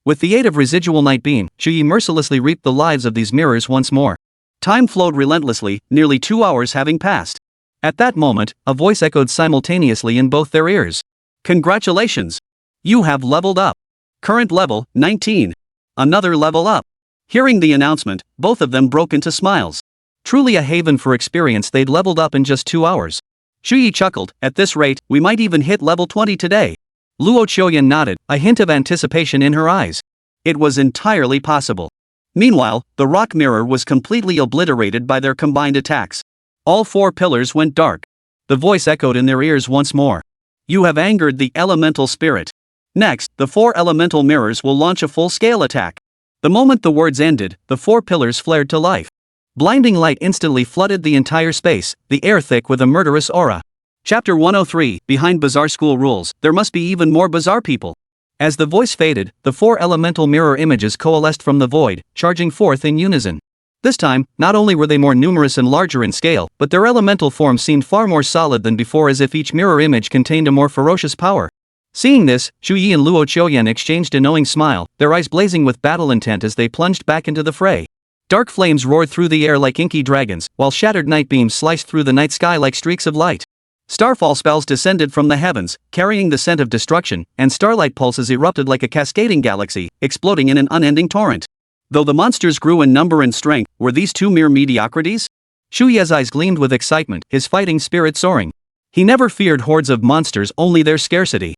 With the aid of residual night beam, Chu Ye mercilessly reaped the lives of these mirrors once more. Time flowed relentlessly, nearly 2 hours having passed. At that moment, a voice echoed simultaneously in both their ears. Congratulations! You have leveled up. Current level, 19. Another level up. Hearing the announcement, both of them broke into smiles. Truly a haven for experience, they'd leveled up in just 2 hours. Chu Ye chuckled, at this rate, we might even hit level 20 today. Luo Qiuyan nodded, a hint of anticipation in her eyes. It was entirely possible. Meanwhile, the rock mirror was completely obliterated by their combined attacks. All 4 pillars went dark. The voice echoed in their ears once more. You have angered the elemental spirit. Next, the 4 elemental mirrors will launch a full-scale attack. The moment the words ended, the 4 pillars flared to life. Blinding light instantly flooded the entire space, the air thick with a murderous aura. Chapter 103, Behind Bizarre School Rules, there must be even more bizarre people. As the voice faded, the 4 elemental mirror images coalesced from the void, charging forth in unison. This time, not only were they more numerous and larger in scale, but their elemental forms seemed far more solid than before, as if each mirror image contained a more ferocious power. Seeing this, Chu Ye and Luo Qiuyan exchanged a knowing smile, their eyes blazing with battle intent as they plunged back into the fray. Dark flames roared through the air like inky dragons, while shattered night beams sliced through the night sky like streaks of light. Starfall spells descended from the heavens, carrying the scent of destruction, and starlight pulses erupted like a cascading galaxy, exploding in an unending torrent. Though the monsters grew in number and strength, were these two mere mediocrities? Chu Ye's eyes gleamed with excitement, his fighting spirit soaring. He never feared hordes of monsters, only their scarcity.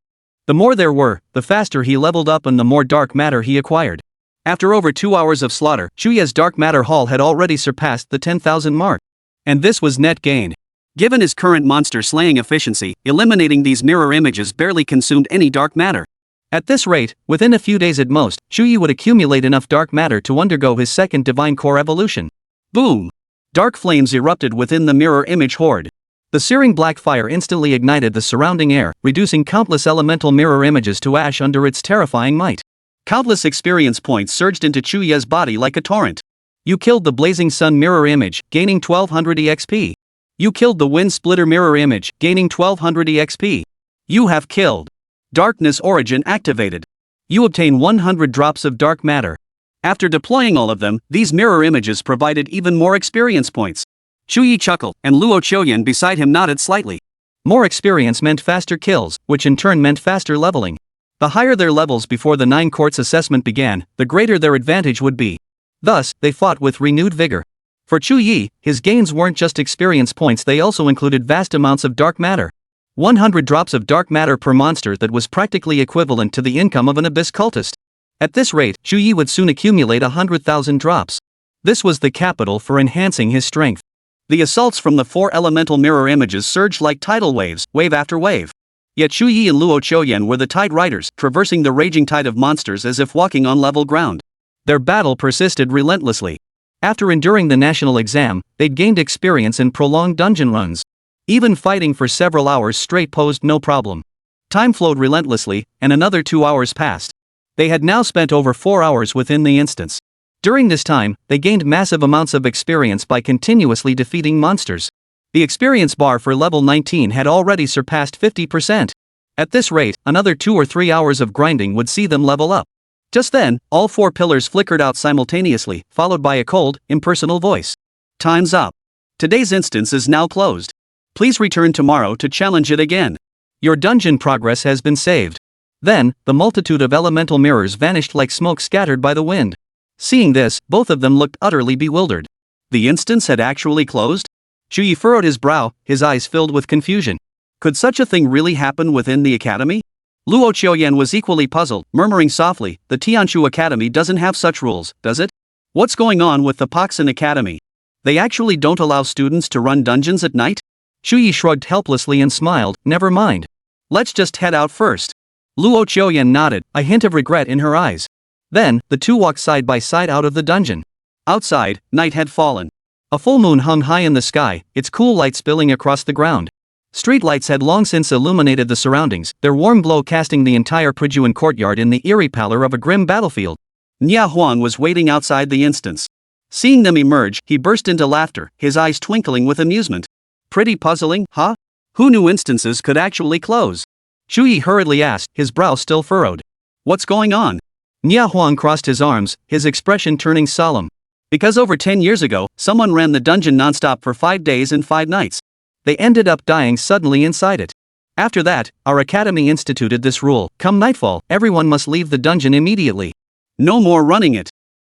The more there were, the faster he leveled up and the more dark matter he acquired. After over 2 hours of slaughter, Chu Ye's dark matter haul had already surpassed the 10,000 mark. And this was net gain. Given his current monster slaying efficiency, eliminating these mirror images barely consumed any dark matter. At this rate, within a few days at most, Chu Ye would accumulate enough dark matter to undergo his second divine core evolution. Boom! Dark flames erupted within the mirror image horde. The searing black fire instantly ignited the surrounding air, reducing countless elemental mirror images to ash under its terrifying might. Countless experience points surged into Chu Ye's body like a torrent. You killed the blazing sun mirror image, gaining 1200 EXP. You killed the wind splitter mirror image, gaining 1200 EXP. You have killed. Darkness origin activated. You obtain 100 drops of dark matter. After deploying all of them, these mirror images provided even more experience points. Chu Ye chuckled, and Luo Qiuyan beside him nodded slightly. More experience meant faster kills, which in turn meant faster leveling. The higher their levels before the 9 quartz assessment began, the greater their advantage would be. Thus, they fought with renewed vigor. For Chu Ye, his gains weren't just experience points, they also included vast amounts of dark matter. 100 drops of dark matter per monster, that was practically equivalent to the income of an abyss cultist. At this rate, Chu Ye would soon accumulate 100,000 drops. This was the capital for enhancing his strength. The assaults from the 4 elemental mirror images surged like tidal waves, wave after wave. Yet Chu Ye and Luo Qiuyan were the tide riders, traversing the raging tide of monsters as if walking on level ground. Their battle persisted relentlessly. After enduring the national exam, they'd gained experience in prolonged dungeon runs. Even fighting for several hours straight posed no problem. Time flowed relentlessly, and another 2 hours passed. They had now spent over 4 hours within the instance. During this time, they gained massive amounts of experience by continuously defeating monsters. The experience bar for level 19 had already surpassed 50%. At this rate, another 2 or 3 hours of grinding would see them level up. Just then, all 4 pillars flickered out simultaneously, followed by a cold, impersonal voice. Time's up. Today's instance is now closed. Please return tomorrow to challenge it again. Your dungeon progress has been saved. Then, the multitude of elemental mirrors vanished like smoke scattered by the wind. Seeing this, both of them looked utterly bewildered. The instance had actually closed? Chu Ye furrowed his brow, his eyes filled with confusion. Could such a thing really happen within the academy? Luo Qiuyan was equally puzzled, murmuring softly, the Tianshu Academy doesn't have such rules, does it? What's going on with the Paksan Academy? They actually don't allow students to run dungeons at night? Chu Ye shrugged helplessly and smiled, never mind. Let's just head out first. Luo Qiuyan nodded, a hint of regret in her eyes. Then, the two walked side by side out of the dungeon. Outside, night had fallen. A full moon hung high in the sky, its cool light spilling across the ground. Street lights had long since illuminated the surroundings, their warm glow casting the entire Prijuan courtyard in the eerie pallor of a grim battlefield. Nia Huang was waiting outside the instance. Seeing them emerge, he burst into laughter, his eyes twinkling with amusement. Pretty puzzling, huh? Who knew instances could actually close? Chu Ye hurriedly asked, his brow still furrowed. What's going on? Nia Huang crossed his arms, his expression turning solemn. Because over 10 years ago, someone ran the dungeon nonstop for 5 days and 5 nights. They ended up dying suddenly inside it. After that, our academy instituted this rule: come nightfall, everyone must leave the dungeon immediately. No more running it.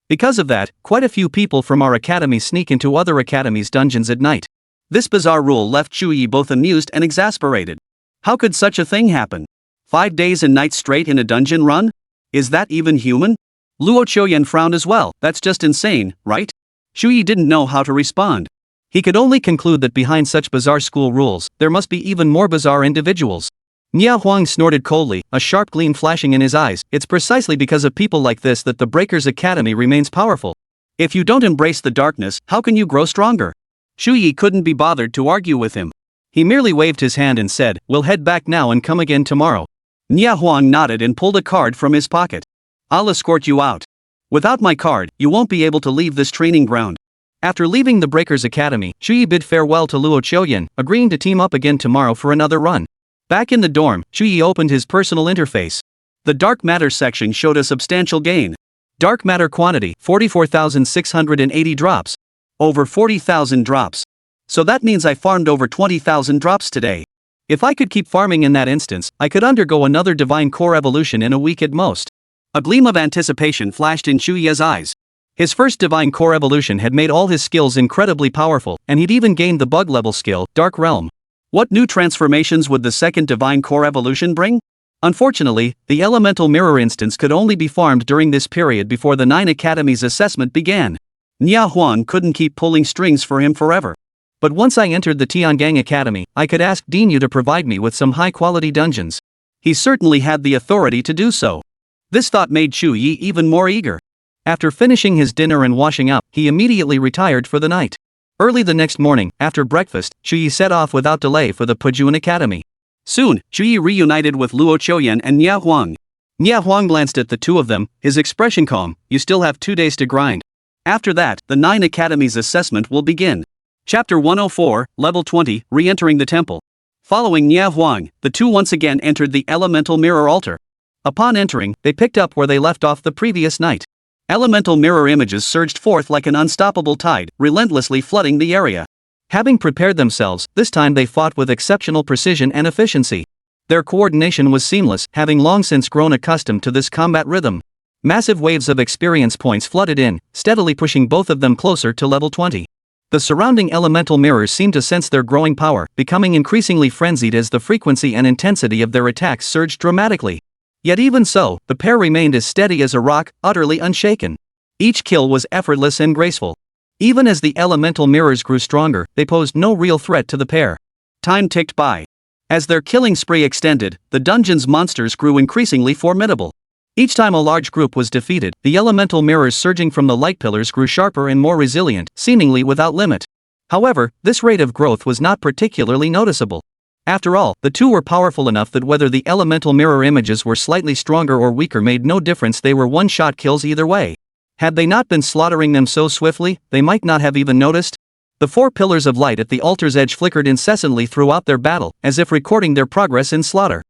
Because of that, quite a few people from our academy sneak into other academies' dungeons at night. This bizarre rule left Chu Ye both amused and exasperated. How could such a thing happen? 5 days and nights straight in a dungeon run? Is that even human? Luo Qiuyan frowned as well. That's just insane, right? Chu Ye didn't know how to respond. He could only conclude that behind such bizarre school rules, there must be even more bizarre individuals. Nia Huang snorted coldly, a sharp gleam flashing in his eyes. It's precisely because of people like this that the Breakers Academy remains powerful. If you don't embrace the darkness, how can you grow stronger? Chu Ye couldn't be bothered to argue with him. He merely waved his hand and said, we'll head back now and come again tomorrow. Nia Huang nodded and pulled a card from his pocket. I'll escort you out. Without my card, you won't be able to leave this training ground. After leaving the Breakers Academy, Chu Ye bid farewell to Luo Qiuyan, agreeing to team up again tomorrow for another run. Back in the dorm, Chu Ye opened his personal interface. The dark matter section showed a substantial gain. Dark matter quantity, 44,680 drops. Over 40,000 drops. So that means I farmed over 20,000 drops today. If I could keep farming in that instance, I could undergo another divine core evolution in a week at most. A gleam of anticipation flashed in Chu Ye's eyes. His first divine core evolution had made all his skills incredibly powerful, and he'd even gained the bug level skill, Dark Realm. What new transformations would the second divine core evolution bring? Unfortunately, the elemental mirror instance could only be farmed during this period before the 9 Academy's assessment began. Nya Huang couldn't keep pulling strings for him forever. But once I entered the Tiangang Academy, I could ask Dean Yu to provide me with some high-quality dungeons. He certainly had the authority to do so. This thought made Chu Ye even more eager. After finishing his dinner and washing up, he immediately retired for the night. Early the next morning, after breakfast, Chu Ye set off without delay for the Pujun Academy. Soon, Chu Ye reunited with Luo Qiuyan and Nya Huang. Nya Huang glanced at the two of them, his expression calm. You still have 2 days to grind. After that, the 9 Academy's assessment will begin. Chapter 104, Level 20, Re-entering the Temple. Following Nya Huang, the two once again entered the Elemental Mirror Altar. Upon entering, they picked up where they left off the previous night. Elemental mirror images surged forth like an unstoppable tide, relentlessly flooding the area. Having prepared themselves, this time they fought with exceptional precision and efficiency. Their coordination was seamless, having long since grown accustomed to this combat rhythm. Massive waves of experience points flooded in, steadily pushing both of them closer to level 20. The surrounding elemental mirrors seemed to sense their growing power, becoming increasingly frenzied as the frequency and intensity of their attacks surged dramatically. Yet even so, the pair remained as steady as a rock, utterly unshaken. Each kill was effortless and graceful. Even as the elemental mirrors grew stronger, they posed no real threat to the pair. Time ticked by. As their killing spree extended, the dungeon's monsters grew increasingly formidable. Each time a large group was defeated, the elemental mirrors surging from the light pillars grew sharper and more resilient, seemingly without limit. However, this rate of growth was not particularly noticeable. After all, the two were powerful enough that whether the elemental mirror images were slightly stronger or weaker made no difference. They were one-shot kills either way. Had they not been slaughtering them so swiftly, they might not have even noticed. The 4 pillars of light at the altar's edge flickered incessantly throughout their battle, as if recording their progress in slaughter.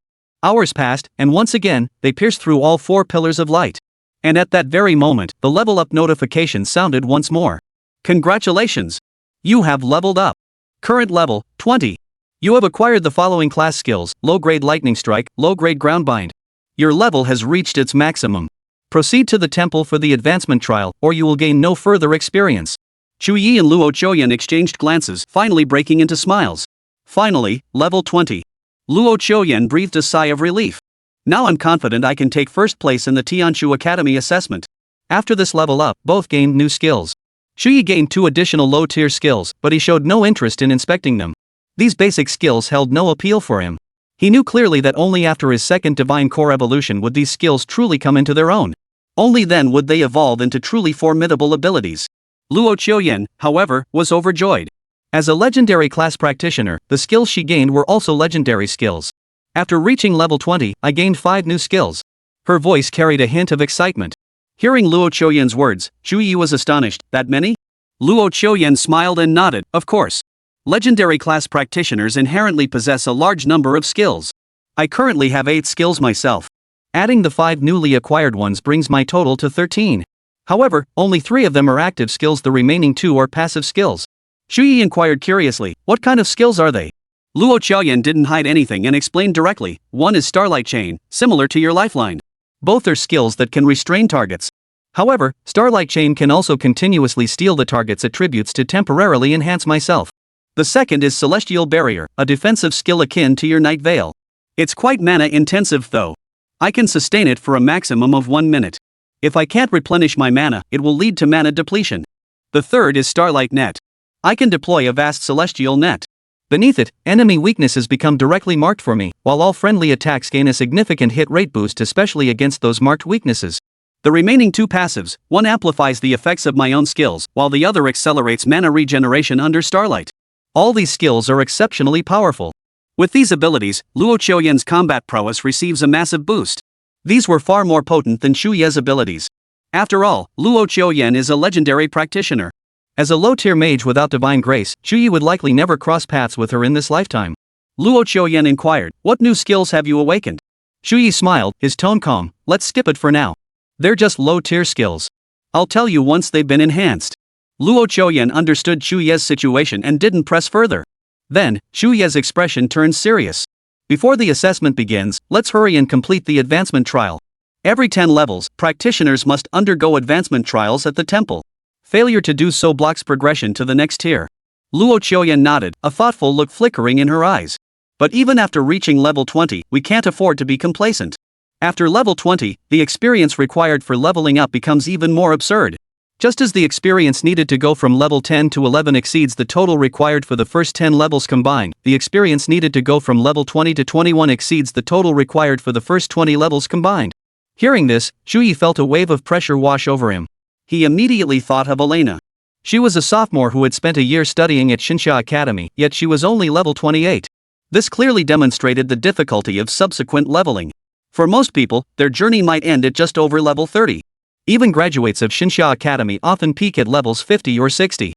Hours passed, and once again, they pierced through all 4 pillars of light. And at that very moment, the level up notification sounded once more. Congratulations! You have leveled up. Current level, 20. You have acquired the following class skills: low-grade lightning strike, low-grade ground bind. Your level has reached its maximum. Proceed to the temple for the advancement trial, or you will gain no further experience. Chu Ye and Luo Qiuyan exchanged glances, finally breaking into smiles. Finally, level 20. Luo Qiuyan breathed a sigh of relief. Now I'm confident I can take first place in the Tianshu Academy assessment. After this level up, both gained new skills. Chu Ye gained 2 additional low-tier skills, but he showed no interest in inspecting them. These basic skills held no appeal for him. He knew clearly that only after his second divine core evolution would these skills truly come into their own. Only then would they evolve into truly formidable abilities. Luo Qiuyan, however, was overjoyed. As a legendary class practitioner, the skills she gained were also legendary skills. After reaching level 20, I gained 5 new skills. Her voice carried a hint of excitement. Hearing Luo Qiuyan's words, Chu Ye was astonished. That many? Luo Qiuyan smiled and nodded. Of course. Legendary class practitioners inherently possess a large number of skills. I currently have 8 skills myself. Adding the 5 newly acquired ones brings my total to 13. However, only 3 of them are active skills, the remaining 2 are passive skills. Chu Ye inquired curiously, what kind of skills are they? Luo Qiuyan didn't hide anything and explained directly. One is Starlight Chain, similar to your lifeline. Both are skills that can restrain targets. However, Starlight Chain can also continuously steal the target's attributes to temporarily enhance myself. The second is Celestial Barrier, a defensive skill akin to your Night Veil. It's quite mana intensive though. I can sustain it for a maximum of 1 minute. If I can't replenish my mana, it will lead to mana depletion. The third is Starlight Net. I can deploy a vast celestial net. Beneath it, enemy weaknesses become directly marked for me, while all friendly attacks gain a significant hit rate boost, especially against those marked weaknesses. The remaining 2 passives, one amplifies the effects of my own skills, while the other accelerates mana regeneration under Starlight. All these skills are exceptionally powerful. With these abilities, Luo Qiuyan's combat prowess receives a massive boost. These were far more potent than Chu Ye's abilities. After all, Luo Qiuyan is a legendary practitioner. As a low-tier mage without divine grace, Chu Ye would likely never cross paths with her in this lifetime. Luo Qiuyan inquired, what new skills have you awakened? Chu Ye smiled, his tone calm. Let's skip it for now. They're just low-tier skills. I'll tell you once they've been enhanced. Luo Qiuyan understood Chu Ye's situation and didn't press further. Then, Chu Ye's expression turned serious. Before the assessment begins, let's hurry and complete the advancement trial. Every 10 levels, practitioners must undergo advancement trials at the temple. Failure to do so blocks progression to the next tier. Luo Qiuyan nodded, a thoughtful look flickering in her eyes. But even after reaching level 20, we can't afford to be complacent. After level 20, the experience required for leveling up becomes even more absurd. Just as the experience needed to go from level 10 to 11 exceeds the total required for the first 10 levels combined, the experience needed to go from level 20 to 21 exceeds the total required for the first 20 levels combined. Hearing this, Chu Ye felt a wave of pressure wash over him. He immediately thought of Elena. She was a sophomore who had spent a year studying at Shinsha Academy, yet she was only level 28. This clearly demonstrated the difficulty of subsequent leveling. For most people, their journey might end at just over level 30. Even graduates of Shinsha Academy often peak at levels 50 or 60.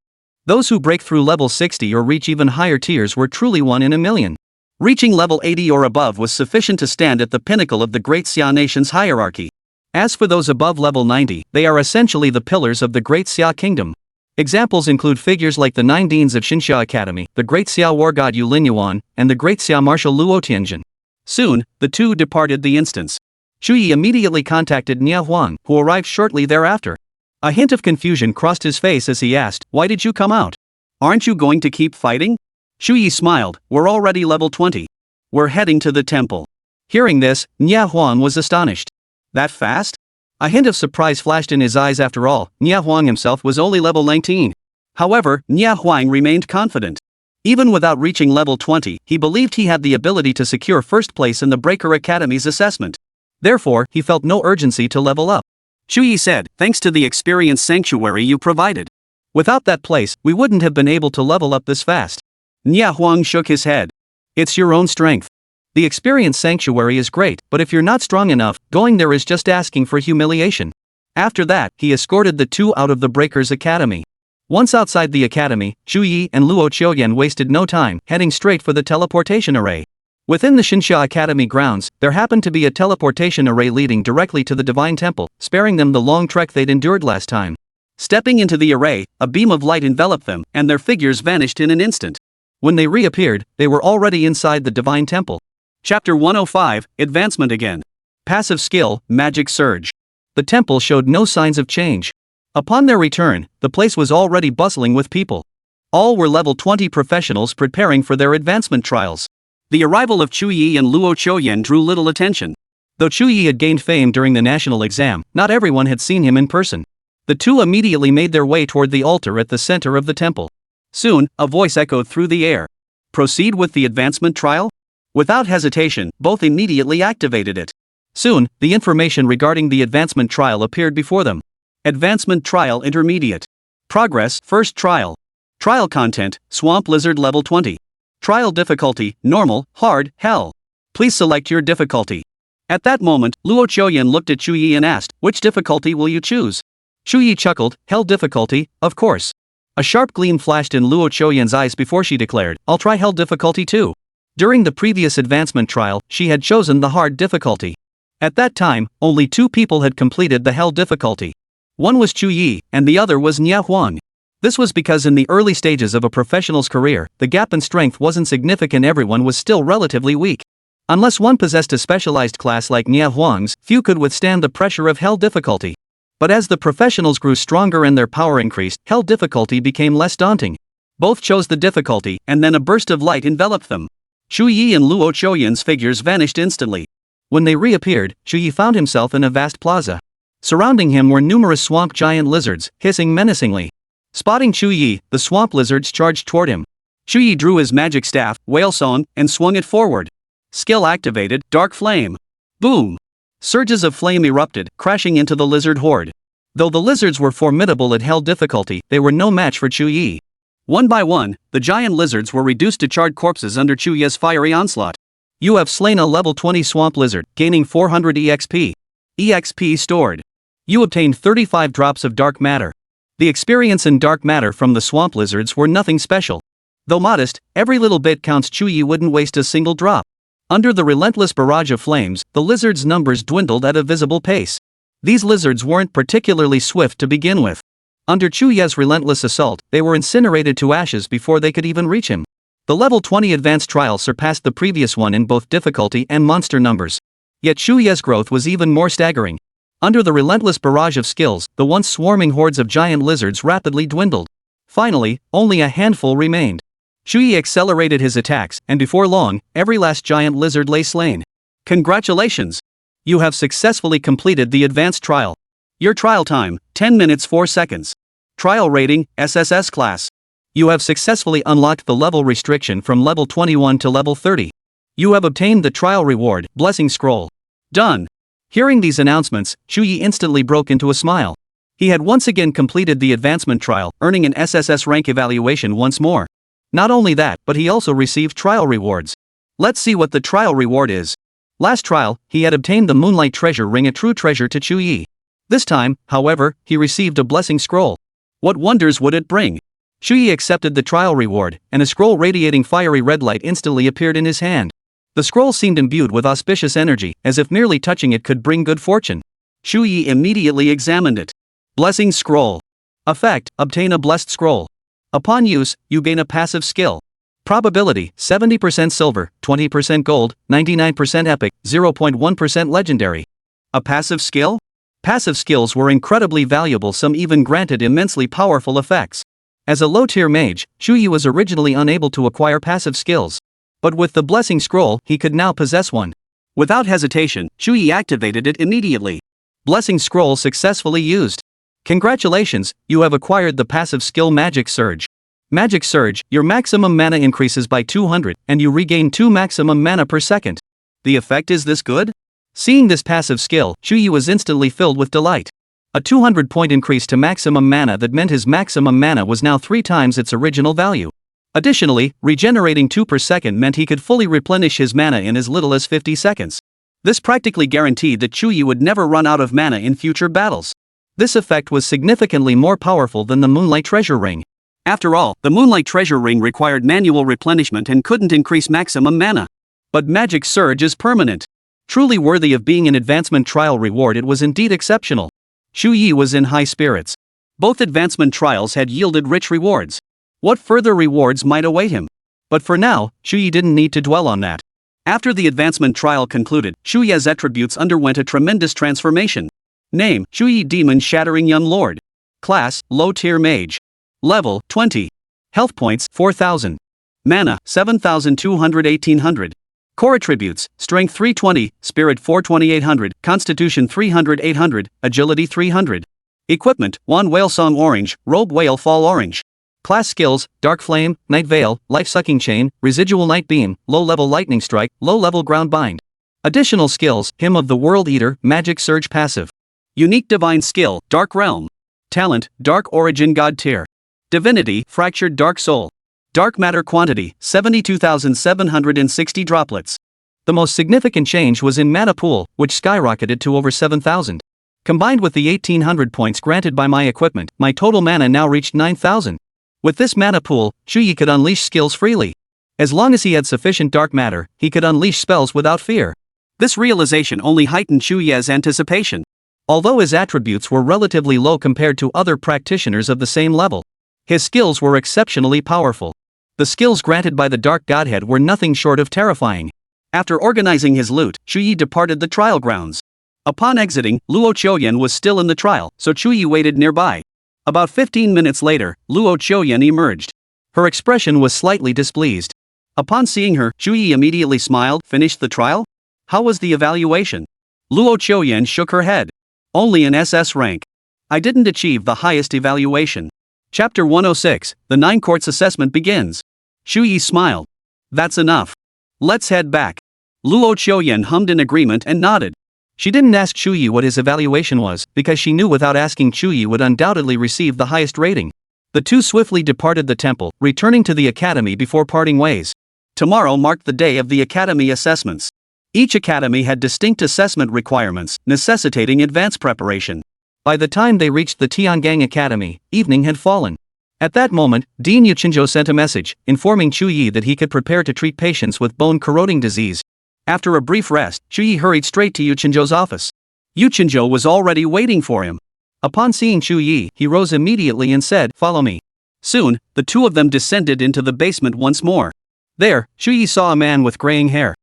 Those who break through level 60 or reach even higher tiers were truly one in a million. Reaching level 80 or above was sufficient to stand at the pinnacle of the Great Xia nation's hierarchy. As for those above level 90, they are essentially the pillars of the Great Xia kingdom. Examples include figures like the 9 deans of Shinsha Academy, the Great Xia war god Yu Linyuan, and the Great Xia marshal Luo Tianjin. Soon, the two departed the instance. Chu Ye immediately contacted Nia Huang, who arrived shortly thereafter. A hint of confusion crossed his face as he asked, "Why did you come out? Aren't you going to keep fighting?" Chu Ye smiled, "We're already level 20. We're heading to the temple." Hearing this, Nia Huang was astonished. That fast? A hint of surprise flashed in his eyes. After all, Nia Huang himself was only level 19. However, Nia Huang remained confident. Even without reaching level 20, he believed he had the ability to secure first place in the Breaker Academy's assessment. Therefore, he felt no urgency to level up. Chu Ye said, "Thanks to the experience sanctuary you provided. Without that place, we wouldn't have been able to level up this fast." Nia Huang shook his head. "It's your own strength. The experience sanctuary is great, but if you're not strong enough, going there is just asking for humiliation." After that, he escorted the two out of the Breakers Academy. Once outside the academy, Chu Ye and Luo Qiuyan wasted no time, heading straight for the teleportation array. Within the Shinsha Academy grounds, there happened to be a teleportation array leading directly to the Divine Temple, sparing them the long trek they'd endured last time. Stepping into the array, a beam of light enveloped them, and their figures vanished in an instant. When they reappeared, they were already inside the Divine Temple. Chapter 105, Advancement Again. Passive Skill, Magic Surge. The temple showed no signs of change. Upon their return, the place was already bustling with people. All were level 20 professionals preparing for their advancement trials. The arrival of Chu Ye and Luo Qiuyan drew little attention. Though Chu Ye had gained fame during the national exam, not everyone had seen him in person. The two immediately made their way toward the altar at the center of the temple. Soon, a voice echoed through the air. "Proceed with the advancement trial?" Without hesitation, both immediately activated it. Soon, the information regarding the advancement trial appeared before them. Advancement Trial Intermediate. Progress, First Trial. Trial Content, Swamp Lizard Level 20. Trial Difficulty, Normal, Hard, Hell. Please select your difficulty. At that moment, Luo Qiuyan looked at Chu Ye and asked, "Which difficulty will you choose?" Chu Ye chuckled, "Hell difficulty, of course." A sharp gleam flashed in Luo Qiuyan's eyes before she declared, "I'll try Hell difficulty too." During the previous advancement trial, she had chosen the hard difficulty. At that time, only 2 people had completed the Hell difficulty. One was Chu Ye, and the other was Nia Huang. This was because in the early stages of a professional's career, the gap in strength wasn't significant. Everyone was still relatively weak. Unless one possessed a specialized class like Nia Huang's, few could withstand the pressure of Hell difficulty. But as the professionals grew stronger and their power increased, Hell difficulty became less daunting. Both chose the difficulty, and then a burst of light enveloped them. Chu Ye and Luo Qiuyan's figures vanished instantly. When they reappeared, Chu Ye found himself in a vast plaza. Surrounding him were numerous swamp giant lizards, hissing menacingly. Spotting Chu Ye, the swamp lizards charged toward him. Chu Ye drew his magic staff, Whale Song, and swung it forward. Skill activated, Dark Flame. Boom! Surges of flame erupted, crashing into the lizard horde. Though the lizards were formidable at Hell difficulty, they were no match for Chu Ye. One by one, the giant lizards were reduced to charred corpses under Chu Ye's fiery onslaught. You have slain a level 20 swamp lizard, gaining 400 EXP. EXP stored. You obtained 35 drops of dark matter. The experience in dark matter from the swamp lizards were nothing special. Though modest, every little bit counts. Chu Ye wouldn't waste a single drop. Under the relentless barrage of flames, the lizards' numbers dwindled at a visible pace. These lizards weren't particularly swift to begin with. Under Chu Ye's relentless assault, they were incinerated to ashes before they could even reach him. The level 20 advanced trial surpassed the previous one in both difficulty and monster numbers. Yet Chu Ye's growth was even more staggering. Under the relentless barrage of skills, the once swarming hordes of giant lizards rapidly dwindled. Finally, only a handful remained. Chu Ye accelerated his attacks, and before long, every last giant lizard lay slain. Congratulations! You have successfully completed the advanced trial. Your trial time, 10 minutes 4 seconds. Trial rating, SSS class. You have successfully unlocked the level restriction from level 21 to level 30. You have obtained the trial reward, Blessing Scroll. Done. Hearing these announcements, Chu Ye instantly broke into a smile. He had once again completed the advancement trial, earning an SSS rank evaluation once more. Not only that, but he also received trial rewards. Let's see what the trial reward is. Last trial, he had obtained the Moonlight Treasure Ring, a true treasure to Chu Ye. This time, however, he received a Blessing Scroll. What wonders would it bring? Chu Ye accepted the trial reward, and a scroll radiating fiery red light instantly appeared in his hand. The scroll seemed imbued with auspicious energy, as if merely touching it could bring good fortune. Chu Ye immediately examined it. Blessing Scroll. Effect: obtain a blessed scroll. Upon use, you gain a passive skill. Probability: 70% silver, 20% gold, 99% epic, 0.1% legendary. A passive skill? Passive skills were incredibly valuable, some even granted immensely powerful effects. As a low-tier mage, Chu Ye was originally unable to acquire passive skills. But with the Blessing Scroll, he could now possess one. Without hesitation, Chu Ye activated it immediately. Blessing Scroll successfully used. Congratulations, you have acquired the passive skill Magic Surge. Magic Surge, your maximum mana increases by 200, and you regain 2 maximum mana per second. The effect is this good? Seeing this passive skill, Chu Ye was instantly filled with delight. A 200-point increase to maximum mana that meant his maximum mana was now 3 times its original value. Additionally, regenerating 2 per second meant he could fully replenish his mana in as little as 50 seconds. This practically guaranteed that Chu Ye would never run out of mana in future battles. This effect was significantly more powerful than the Moonlight Treasure Ring. After all, the Moonlight Treasure Ring required manual replenishment and couldn't increase maximum mana. But Magic Surge is permanent. Truly worthy of being an advancement trial reward, it was indeed exceptional. Chu Ye was in high spirits. Both advancement trials had yielded rich rewards. What further rewards might await him? But for now, Chu Ye didn't need to dwell on that. After the advancement trial concluded, Chu Ye's attributes underwent a tremendous transformation. Name: Chu Ye, Demon Shattering Young Lord. Class: Low-tier Mage. Level: 20. Health points: 4,000. Mana: 7,200 1800. Core attributes: Strength 320, Spirit 420 800, Constitution 300 800, Agility 300. Equipment: Wand Whalesong Orange, Robe Whale Fall Orange. Class skills: Dark Flame, Night Veil, Life-Sucking Chain, Residual Night Beam, Low-level Lightning Strike, Low-level Ground Bind. Additional skills: Hymn of the World Eater, Magic Surge Passive. Unique Divine Skill, Dark Realm. Talent: Dark Origin God Tier. Divinity: Fractured Dark Soul. Dark Matter Quantity: 72,760 droplets. The most significant change was in mana pool, which skyrocketed to over 7,000. Combined with the 1,800 points granted by my equipment, my total mana now reached 9,000. With this mana pool, Chu Ye could unleash skills freely. As long as he had sufficient dark matter, he could unleash spells without fear. This realization only heightened Chu Ye's anticipation. Although his attributes were relatively low compared to other practitioners of the same level, his skills were exceptionally powerful. The skills granted by the Dark Godhead were nothing short of terrifying. After organizing his loot, Chu Ye departed the trial grounds. Upon exiting, Luo Qiuyan was still in the trial, so Chu Ye waited nearby. About 15 minutes later, Luo Qiuyan emerged. Her expression was slightly displeased. Upon seeing her, Chu Ye immediately smiled. Finished the trial? How was the evaluation? Luo Qiuyan shook her head. Only an SS rank. I didn't achieve the highest evaluation. Chapter 106, The Nine Courts Assessment begins. Chu Ye smiled. That's enough. Let's head back. Luo Qiuyan hummed in agreement and nodded. She didn't ask Chu Ye what his evaluation was, because she knew without asking Chu Ye would undoubtedly receive the highest rating. The two swiftly departed the temple, returning to the academy before parting ways. Tomorrow marked the day of the academy assessments. Each academy had distinct assessment requirements, necessitating advanced preparation. By the time they reached the Tiangang Academy, evening had fallen. At that moment, Dean Yuchinzhou sent a message, informing Chu Ye that he could prepare to treat patients with bone-corroding disease. After a brief rest, Chu Ye hurried straight to Yuchinzhou's office. Yuchinzhou was already waiting for him. Upon seeing Chu Ye, he rose immediately and said, "Follow me." Soon, the two of them descended into the basement once more. There, Chu Ye saw a man with graying hair.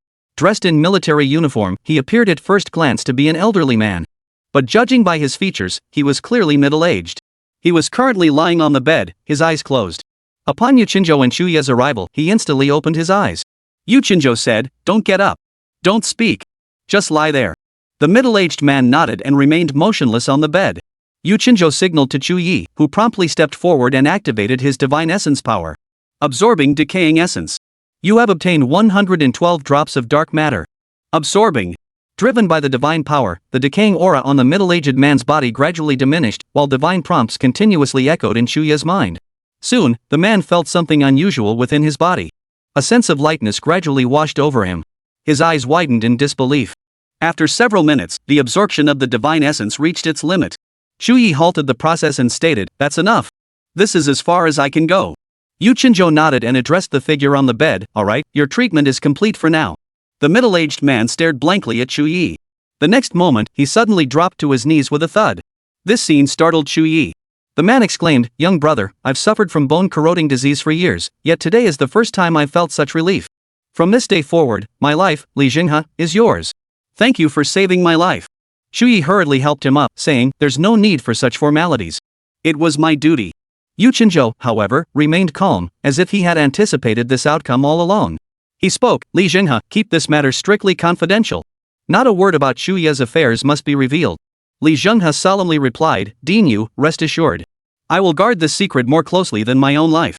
Dressed in military uniform, he appeared at first glance to be an elderly man. But judging by his features, he was clearly middle-aged. He was currently lying on the bed, his eyes closed. Upon Yuchinjo and Chu Ye's arrival, he instantly opened his eyes. Yuchinjo said, "Don't get up. Don't speak. Just lie there." The middle-aged man nodded and remained motionless on the bed. Yuchinjo signaled to Chu Ye, who promptly stepped forward and activated his divine essence power. Absorbing decaying essence. You have obtained 112 drops of dark matter. Absorbing. Driven by the divine power, the decaying aura on the middle-aged man's body gradually diminished, while divine prompts continuously echoed in Chu Ye's mind. Soon, the man felt something unusual within his body. A sense of lightness gradually washed over him. His eyes widened in disbelief. After several minutes, the absorption of the divine essence reached its limit. Chu Ye halted the process and stated, "That's enough. This is as far as I can go." Yuchinjo nodded and addressed the figure on the bed, "Alright, your treatment is complete for now." The middle-aged man stared blankly at Chu Ye. The next moment, he suddenly dropped to his knees with a thud. This scene startled Chu Ye. The man exclaimed, "Young brother, I've suffered from bone-corroding disease for years, yet today is the first time I've felt such relief. From this day forward, my life, Li Jinghe, is yours. Thank you for saving my life." Chu Ye hurriedly helped him up, saying, "There's no need for such formalities. It was my duty." Yuchinjo, however, remained calm, as if he had anticipated this outcome all along. He spoke, "Li Jinghe, keep this matter strictly confidential. Not a word about Chu Ye's affairs must be revealed." Li Jinghe solemnly replied, "Dean Yu, rest assured. I will guard this secret more closely than my own life."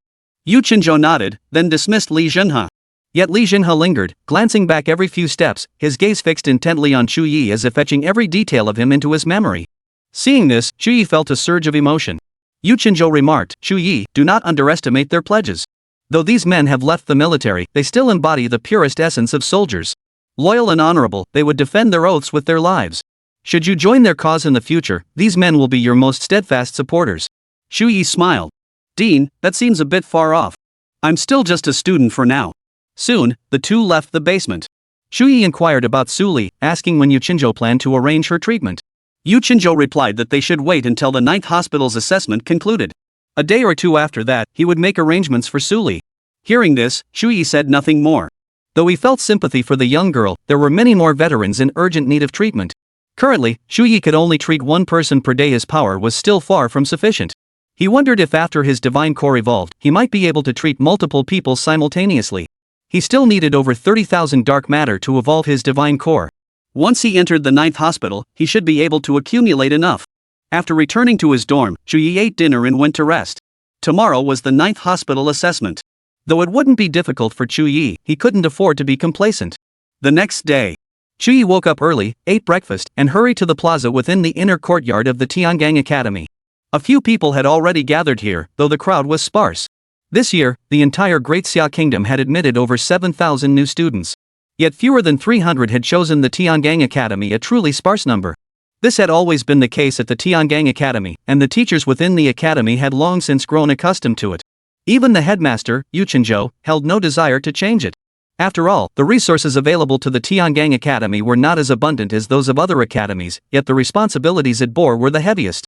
Yuchinjo nodded, then dismissed Li Jinghe. Yet Li Jinghe lingered, glancing back every few steps, his gaze fixed intently on Chu Ye as if etching every detail of him into his memory. Seeing this, Chu Ye felt a surge of emotion. Yuchinjo remarked, "Chu Ye, do not underestimate their pledges. Though these men have left the military, they still embody the purest essence of soldiers. Loyal and honorable, they would defend their oaths with their lives. Should you join their cause in the future, these men will be your most steadfast supporters." Chu Ye smiled. "Dean, that seems a bit far off. I'm still just a student for now." Soon, the two left the basement. Chu Ye inquired about Suli, asking when Yuchinjo planned to arrange her treatment. Yuchinjo replied that they should wait until the 9th hospital's assessment concluded. A day or two after that, he would make arrangements for Suli. Hearing this, Chu Ye said nothing more. Though he felt sympathy for the young girl, there were many more veterans in urgent need of treatment. Currently, Chu Ye could only treat one person per day. His power was still far from sufficient. He wondered if after his divine core evolved, he might be able to treat multiple people simultaneously. He still needed over 30,000 dark matter to evolve his divine core. Once he entered the 9th hospital, he should be able to accumulate enough. After returning to his dorm, Chu Ye ate dinner and went to rest. Tomorrow was the 9th hospital assessment. Though it wouldn't be difficult for Chu Ye, he couldn't afford to be complacent. The next day, Chu Ye woke up early, ate breakfast, and hurried to the plaza within the inner courtyard of the Tiangang Academy. A few people had already gathered here, though the crowd was sparse. This year, the entire Great Xia Kingdom had admitted over 7,000 new students. Yet fewer than 300 had chosen the Tiangang Academy, a truly sparse number. This had always been the case at the Tiangang Academy, and the teachers within the academy had long since grown accustomed to it. Even the headmaster, Yuchinjo, held no desire to change it. After all, the resources available to the Tiangang Academy were not as abundant as those of other academies, yet the responsibilities it bore were the heaviest.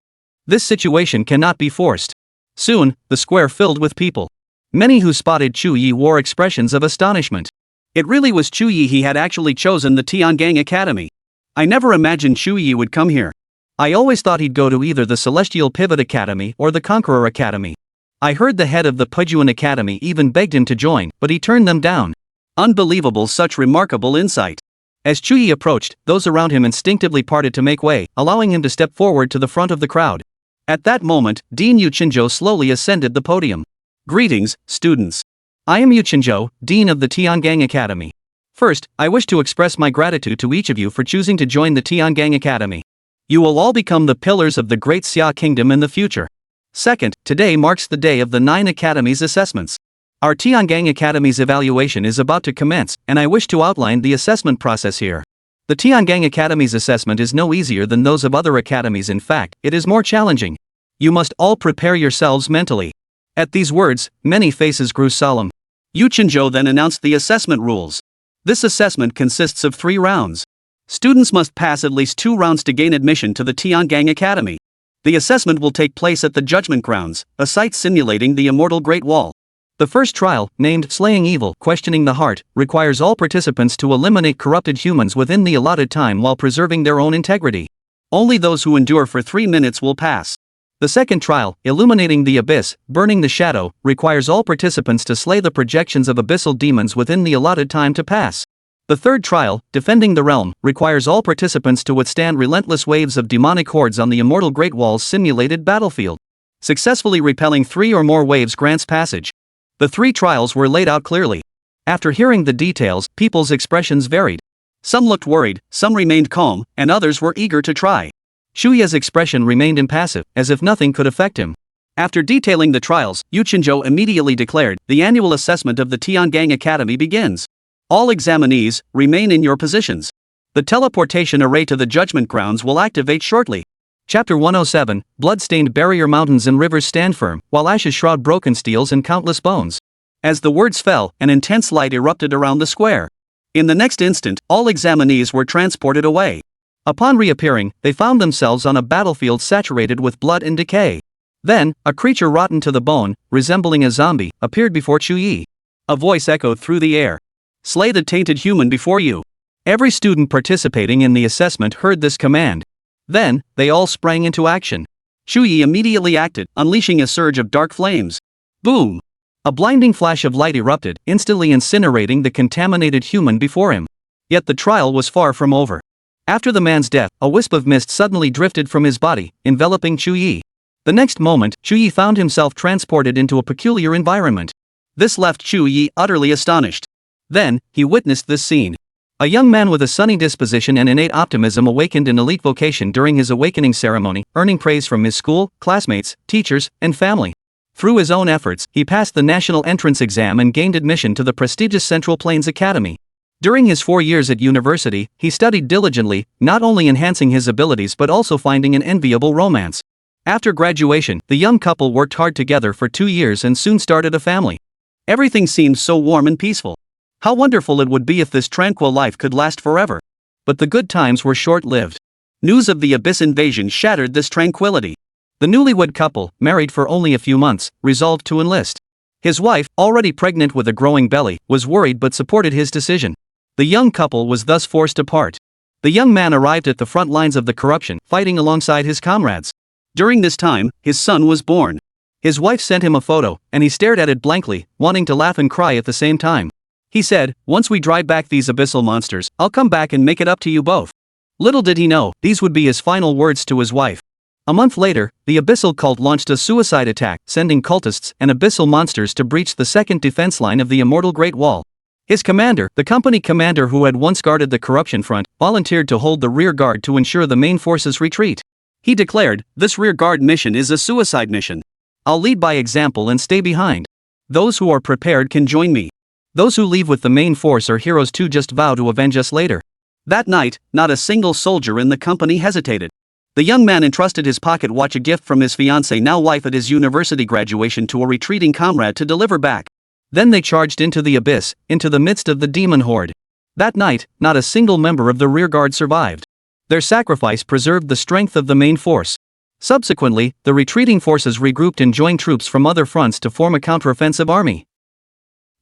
This situation cannot be forced. Soon, the square filled with people. Many who spotted Chu Ye wore expressions of astonishment. It really was Chu Ye. He had actually chosen the Tiangang Academy. I never imagined Chu Ye would come here. I always thought he'd go to either the Celestial Pivot Academy or the Conqueror Academy. I heard the head of the Pujuan Academy even begged him to join, but he turned them down. Unbelievable, such remarkable insight. As Chu Ye approached, those around him instinctively parted to make way, allowing him to step forward to the front of the crowd. At that moment, Dean Yuchinjo slowly ascended the podium. "Greetings, students. I am Yuchinjo, Dean of the Tiangang Academy. First, I wish to express my gratitude to each of you for choosing to join the Tiangang Academy. You will all become the pillars of the Great Xia Kingdom in the future. Second, today marks the day of the 9 Academy's assessments. Our Tiangang Academy's evaluation is about to commence, and I wish to outline the assessment process here. The Tiangang Academy's assessment is no easier than those of other academies. In fact, it is more challenging. You must all prepare yourselves mentally." At these words, many faces grew solemn. Yuchinjo then announced the assessment rules. This assessment consists of 3 rounds. Students must pass at least 2 rounds to gain admission to the Tiangang Academy. The assessment will take place at the Judgment Grounds, a site simulating the Immortal Great Wall. The first trial, named Slaying Evil, Questioning the Heart, requires all participants to eliminate corrupted humans within the allotted time while preserving their own integrity. Only those who endure for 3 minutes will pass. The second trial, Illuminating the Abyss, Burning the Shadow, requires all participants to slay the projections of abyssal demons within the allotted time to pass. The third trial, Defending the Realm, requires all participants to withstand relentless waves of demonic hordes on the immortal Great Wall's simulated battlefield. Successfully repelling 3 or more waves grants passage. The 3 trials were laid out clearly. After hearing the details, people's expressions varied. Some looked worried, some remained calm, and others were eager to try. Chu Ye's expression remained impassive, as if nothing could affect him. After detailing the trials, Yu Chenzhou immediately declared, "The annual assessment of the Tiangang Academy begins. All examinees, remain in your positions. The teleportation array to the judgment grounds will activate shortly." Chapter 107, Blood-stained barrier mountains and rivers stand firm, while ashes shroud broken steels and countless bones. As the words fell, an intense light erupted around the square. In the next instant, all examinees were transported away. Upon reappearing, they found themselves on a battlefield saturated with blood and decay. Then, a creature rotten to the bone, resembling a zombie, appeared before Chu Ye. A voice echoed through the air. "Slay the tainted human before you." Every student participating in the assessment heard this command. Then, they all sprang into action. Chu Ye immediately acted, unleashing a surge of dark flames. Boom! A blinding flash of light erupted, instantly incinerating the contaminated human before him. Yet the trial was far from over. After the man's death, a wisp of mist suddenly drifted from his body, enveloping Chu Ye. The next moment, Chu Ye found himself transported into a peculiar environment. This left Chu Ye utterly astonished. Then, he witnessed this scene. A young man with a sunny disposition and innate optimism awakened an elite vocation during his awakening ceremony, earning praise from his school, classmates, teachers, and family. Through his own efforts, he passed the national entrance exam and gained admission to the prestigious Central Plains Academy. During his 4 years at university, he studied diligently, not only enhancing his abilities but also finding an enviable romance. After graduation, the young couple worked hard together for 2 years and soon started a family. Everything seemed so warm and peaceful. How wonderful it would be if this tranquil life could last forever. But the good times were short-lived. News of the Abyss invasion shattered this tranquility. The newlywed couple, married for only a few months, resolved to enlist. His wife, already pregnant with a growing belly, was worried but supported his decision. The young couple was thus forced to part. The young man arrived at the front lines of the corruption, fighting alongside his comrades. During this time, his son was born. His wife sent him a photo, and he stared at it blankly, wanting to laugh and cry at the same time. He said, "Once we drive back these abyssal monsters, I'll come back and make it up to you both." Little did he know, these would be his final words to his wife. A month later, the abyssal cult launched a suicide attack, sending cultists and abyssal monsters to breach the second defense line of the immortal Great Wall. His commander, the company commander who had once guarded the corruption front, volunteered to hold the rear guard to ensure the main force's retreat. He declared, "This rear guard mission is a suicide mission. I'll lead by example and stay behind. Those who are prepared can join me. Those who leave with the main force are heroes too, just vow to avenge us later." That night, not a single soldier in the company hesitated. The young man entrusted his pocket watch, a gift from his fiancée, now wife, at his university graduation to a retreating comrade to deliver back. Then they charged into the abyss, into the midst of the demon horde. That night, not a single member of the rearguard survived. Their sacrifice preserved the strength of the main force. Subsequently, the retreating forces regrouped and joined troops from other fronts to form a counteroffensive army,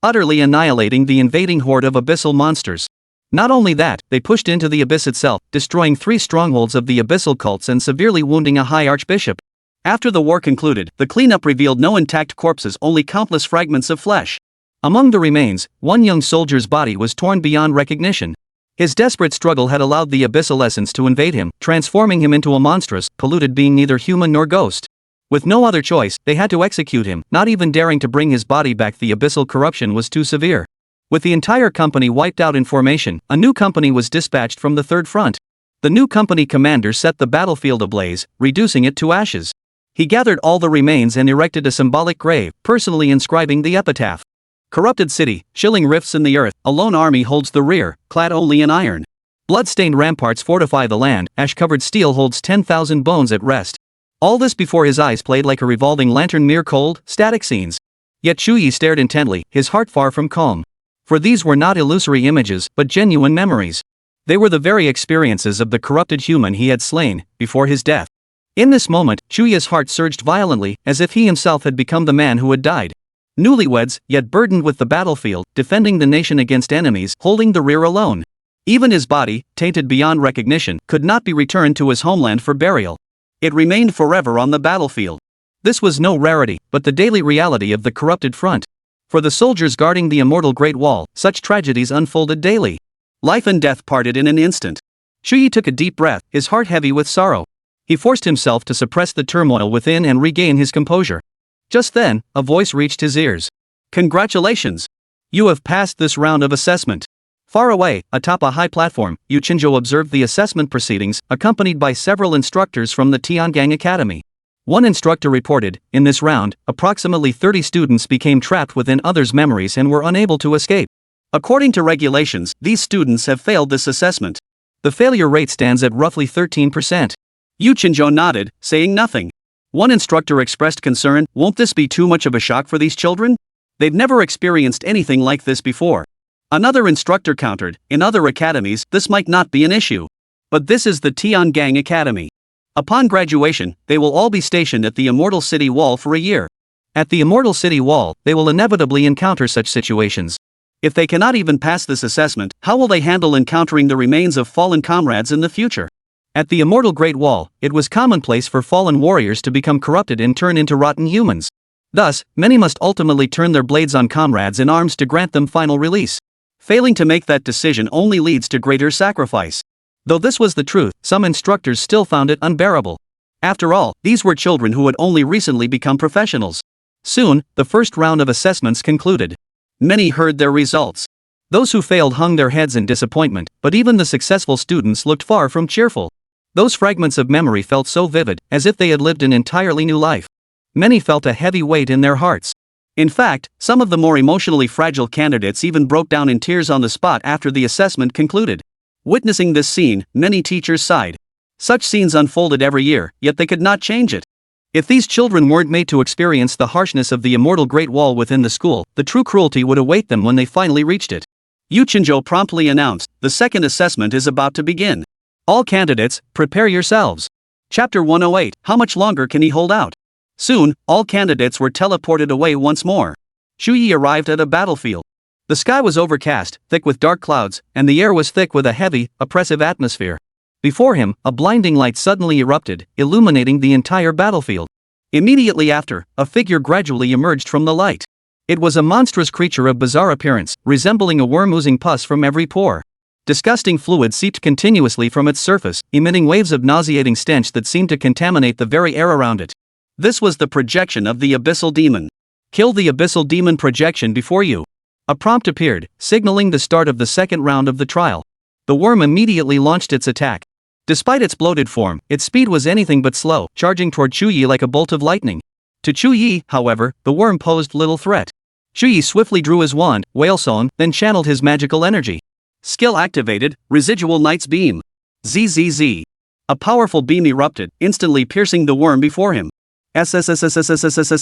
utterly annihilating the invading horde of abyssal monsters. Not only that, they pushed into the abyss itself, destroying 3 strongholds of the abyssal cults and severely wounding a high archbishop. After the war concluded, the cleanup revealed no intact corpses, only countless fragments of flesh. Among the remains, one young soldier's body was torn beyond recognition. His desperate struggle had allowed the abyssal essence to invade him, transforming him into a monstrous, polluted being, neither human nor ghost. With no other choice, they had to execute him, not even daring to bring his body back. The abyssal corruption was too severe. With the entire company wiped out in formation, a new company was dispatched from the third front. The new company commander set the battlefield ablaze, reducing it to ashes. He gathered all the remains and erected a symbolic grave, personally inscribing the epitaph. "Corrupted city, chilling rifts in the earth, a lone army holds the rear, clad only in iron. Blood-stained ramparts fortify the land, ash-covered steel holds 10,000 bones at rest." All this before his eyes played like a revolving lantern, mere cold, static scenes. Yet Chu Ye stared intently, his heart far from calm. For these were not illusory images, but genuine memories. They were the very experiences of the corrupted human he had slain, before his death. In this moment, Chu Ye's heart surged violently, as if he himself had become the man who had died. Newlyweds, yet burdened with the battlefield, defending the nation against enemies, holding the rear alone. Even his body, tainted beyond recognition, could not be returned to his homeland for burial. It remained forever on the battlefield. This was no rarity, but the daily reality of the corrupted front. For the soldiers guarding the immortal Great Wall, such tragedies unfolded daily. Life and death parted in an instant. Chu Ye took a deep breath, his heart heavy with sorrow. He forced himself to suppress the turmoil within and regain his composure. Just then, a voice reached his ears. "Congratulations! You have passed this round of assessment." Far away, atop a high platform, Yu Qinzhou observed the assessment proceedings, accompanied by several instructors from the Tiangang Academy. One instructor reported, in this round, approximately 30 students became trapped within others' memories and were unable to escape. According to regulations, these students have failed this assessment. The failure rate stands at roughly 13%. Yu Qinzhou nodded, saying nothing. One instructor expressed concern, "Won't this be too much of a shock for these children? They've never experienced anything like this before." Another instructor countered, "In other academies, this might not be an issue. But this is the Tiangang Academy. Upon graduation, they will all be stationed at the Immortal City Wall for a year. At the Immortal City Wall, they will inevitably encounter such situations. If they cannot even pass this assessment, how will they handle encountering the remains of fallen comrades in the future?" At the Immortal Great Wall, it was commonplace for fallen warriors to become corrupted and turn into rotten humans. Thus, many must ultimately turn their blades on comrades in arms to grant them final release. Failing to make that decision only leads to greater sacrifice. Though this was the truth, some instructors still found it unbearable. After all, these were children who had only recently become professionals. Soon, the first round of assessments concluded. Many heard their results. Those who failed hung their heads in disappointment, but even the successful students looked far from cheerful. Those fragments of memory felt so vivid, as if they had lived an entirely new life. Many felt a heavy weight in their hearts. In fact, some of the more emotionally fragile candidates even broke down in tears on the spot after the assessment concluded. Witnessing this scene, many teachers sighed. Such scenes unfolded every year, yet they could not change it. If these children weren't made to experience the harshness of the immortal Great Wall within the school, the true cruelty would await them when they finally reached it. Yu Qinzhou promptly announced, "The second assessment is about to begin. All candidates, prepare yourselves." Chapter 108, How much longer can he hold out? Soon, all candidates were teleported away once more. Chu Ye arrived at a battlefield. The sky was overcast, thick with dark clouds, and the air was thick with a heavy, oppressive atmosphere. Before him, a blinding light suddenly erupted, illuminating the entire battlefield. Immediately after, a figure gradually emerged from the light. It was a monstrous creature of bizarre appearance, resembling a worm oozing pus from every pore. Disgusting fluid seeped continuously from its surface, emitting waves of nauseating stench that seemed to contaminate the very air around it. This was the projection of the Abyssal Demon. Kill the Abyssal Demon projection before you. A prompt appeared, signaling the start of the second round of the trial. The worm immediately launched its attack. Despite its bloated form, its speed was anything but slow, charging toward Chu Ye like a bolt of lightning. To Chu Ye, however, the worm posed little threat. Chu Ye swiftly drew his wand, Whalestone, then channeled his magical energy. Skill activated, Residual Knight's Beam. ZZZ. A powerful beam erupted, instantly piercing the worm before him. The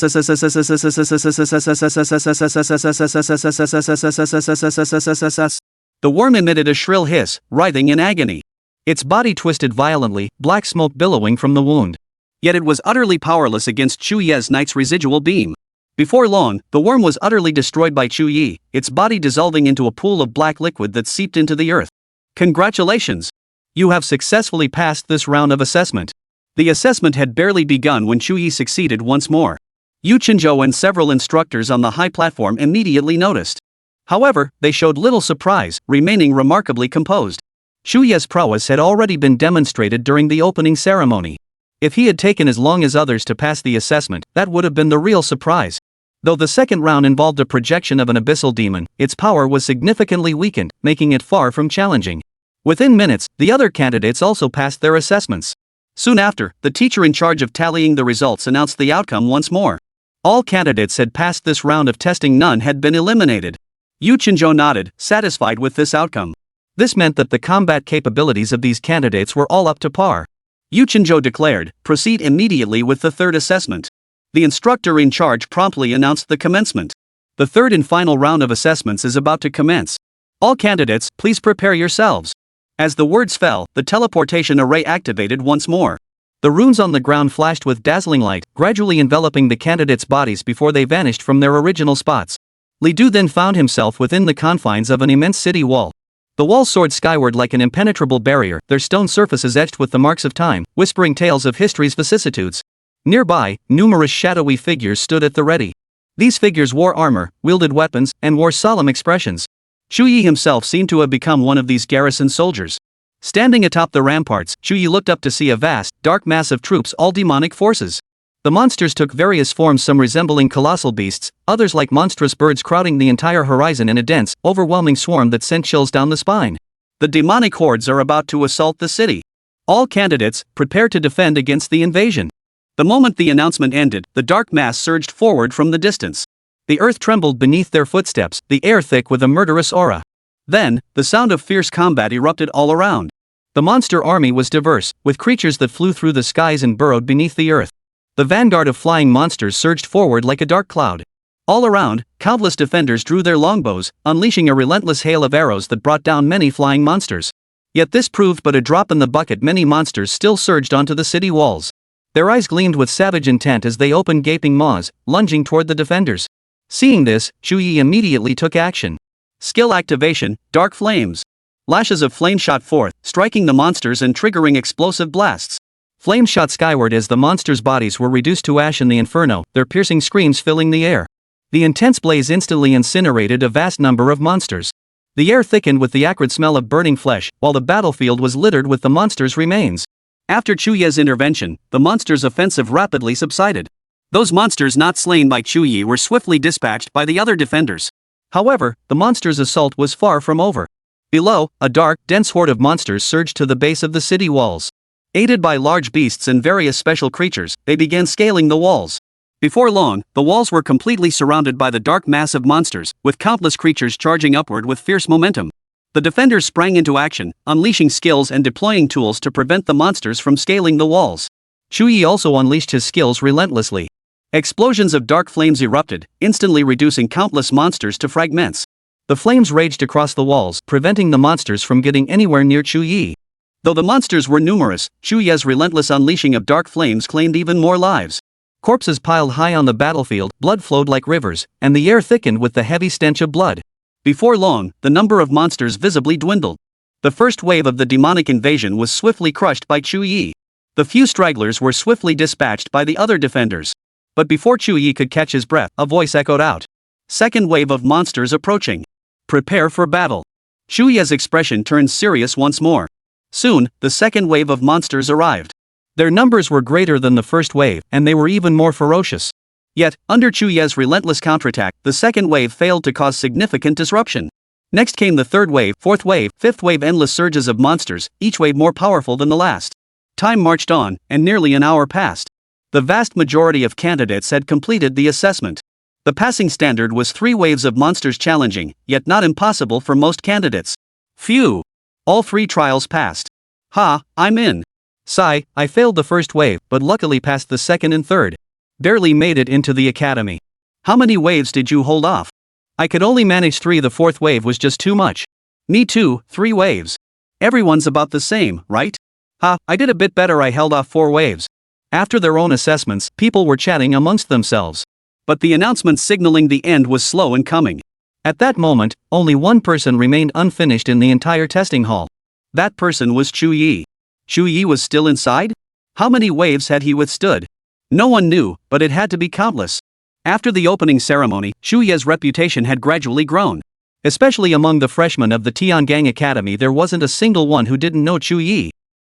worm emitted a shrill hiss, writhing in agony. Its body twisted violently, black smoke billowing from the wound. Yet it was utterly powerless against Chu Ye's knight's residual beam. Before long, the worm was utterly destroyed by Chu Ye, its body dissolving into a pool of black liquid that seeped into the earth. Congratulations! You have successfully passed this round of assessment. The assessment had barely begun when Chu Ye succeeded once more. Yu Qinzhou and several instructors on the high platform immediately noticed. However, they showed little surprise, remaining remarkably composed. Chu Ye's prowess had already been demonstrated during the opening ceremony. If he had taken as long as others to pass the assessment, that would have been the real surprise. Though the second round involved a projection of an abyssal demon, its power was significantly weakened, making it far from challenging. Within minutes, the other candidates also passed their assessments. Soon after, the teacher in charge of tallying the results announced the outcome once more. All candidates had passed this round of testing, none had been eliminated. Yu Qinzhou nodded, satisfied with this outcome. This meant that the combat capabilities of these candidates were all up to par. Yu Qinzhou declared, "Proceed immediately with the third assessment." The instructor in charge promptly announced the commencement. The third and final round of assessments is about to commence. All candidates, please prepare yourselves. As the words fell, the teleportation array activated once more. The runes on the ground flashed with dazzling light, gradually enveloping the candidates' bodies before they vanished from their original spots. Li Du then found himself within the confines of an immense city wall. The walls soared skyward like an impenetrable barrier, their stone surfaces etched with the marks of time, whispering tales of history's vicissitudes. Nearby, numerous shadowy figures stood at the ready. These figures wore armor, wielded weapons, and wore solemn expressions. Chu Ye himself seemed to have become one of these garrison soldiers. Standing atop the ramparts, Chu Ye looked up to see a vast, dark mass of troops, all demonic forces. The monsters took various forms, some resembling colossal beasts, others like monstrous birds crowding the entire horizon in a dense, overwhelming swarm that sent chills down the spine. The demonic hordes are about to assault the city. All candidates, prepare to defend against the invasion. The moment the announcement ended, the dark mass surged forward from the distance. The earth trembled beneath their footsteps, the air thick with a murderous aura. Then, the sound of fierce combat erupted all around. The monster army was diverse, with creatures that flew through the skies and burrowed beneath the earth. The vanguard of flying monsters surged forward like a dark cloud. All around, countless defenders drew their longbows, unleashing a relentless hail of arrows that brought down many flying monsters. Yet this proved but a drop in the bucket. Many monsters still surged onto the city walls. Their eyes gleamed with savage intent as they opened gaping maws, lunging toward the defenders. Seeing this, Chu Ye immediately took action. Skill activation, Dark Flames. Lashes of flame shot forth, striking the monsters and triggering explosive blasts. Flames shot skyward as the monsters' bodies were reduced to ash in the inferno, their piercing screams filling the air. The intense blaze instantly incinerated a vast number of monsters. The air thickened with the acrid smell of burning flesh, while the battlefield was littered with the monsters' remains. After Chu Ye's intervention, the monsters' offensive rapidly subsided. Those monsters not slain by Chu Ye were swiftly dispatched by the other defenders. However, the monsters' assault was far from over. Below, a dark, dense horde of monsters surged to the base of the city walls. Aided by large beasts and various special creatures, they began scaling the walls. Before long, the walls were completely surrounded by the dark mass of monsters, with countless creatures charging upward with fierce momentum. The defenders sprang into action, unleashing skills and deploying tools to prevent the monsters from scaling the walls. Chu Ye also unleashed his skills relentlessly. Explosions of dark flames erupted, instantly reducing countless monsters to fragments. The flames raged across the walls, preventing the monsters from getting anywhere near Chu Ye. Though the monsters were numerous, Chu Ye's relentless unleashing of dark flames claimed even more lives. Corpses piled high on the battlefield, blood flowed like rivers, and the air thickened with the heavy stench of blood. Before long, the number of monsters visibly dwindled. The first wave of the demonic invasion was swiftly crushed by Chu Ye. The few stragglers were swiftly dispatched by the other defenders. But before Chu Ye could catch his breath, a voice echoed out. Second wave of monsters approaching. Prepare for battle. Chu Ye's expression turned serious once more. Soon, the second wave of monsters arrived. Their numbers were greater than the first wave, and they were even more ferocious. Yet, under Chu Ye's relentless counterattack, the second wave failed to cause significant disruption. Next came the third wave, fourth wave, fifth wave, endless surges of monsters, each wave more powerful than the last. Time marched on, and nearly an hour passed. The vast majority of candidates had completed the assessment. The passing standard was 3 waves of monsters, challenging, yet not impossible for most candidates. Phew! All 3 trials passed. Ha, I'm in. Sigh, I failed the first wave, but luckily passed the second and third. Barely made it into the academy. How many waves did you hold off? I could only manage 3. The fourth wave was just too much. Me too, 3 waves. Everyone's about the same, right? Ha, I did a bit better, I held off 4 waves. After their own assessments, people were chatting amongst themselves. But the announcement signaling the end was slow in coming. At that moment, only one person remained unfinished in the entire testing hall. That person was Chu Ye. Chu Ye was still inside? How many waves had he withstood? No one knew, but it had to be countless. After the opening ceremony, Chu Ye's reputation had gradually grown. Especially among the freshmen of the Tiangang Academy, there wasn't a single one who didn't know Chu Ye.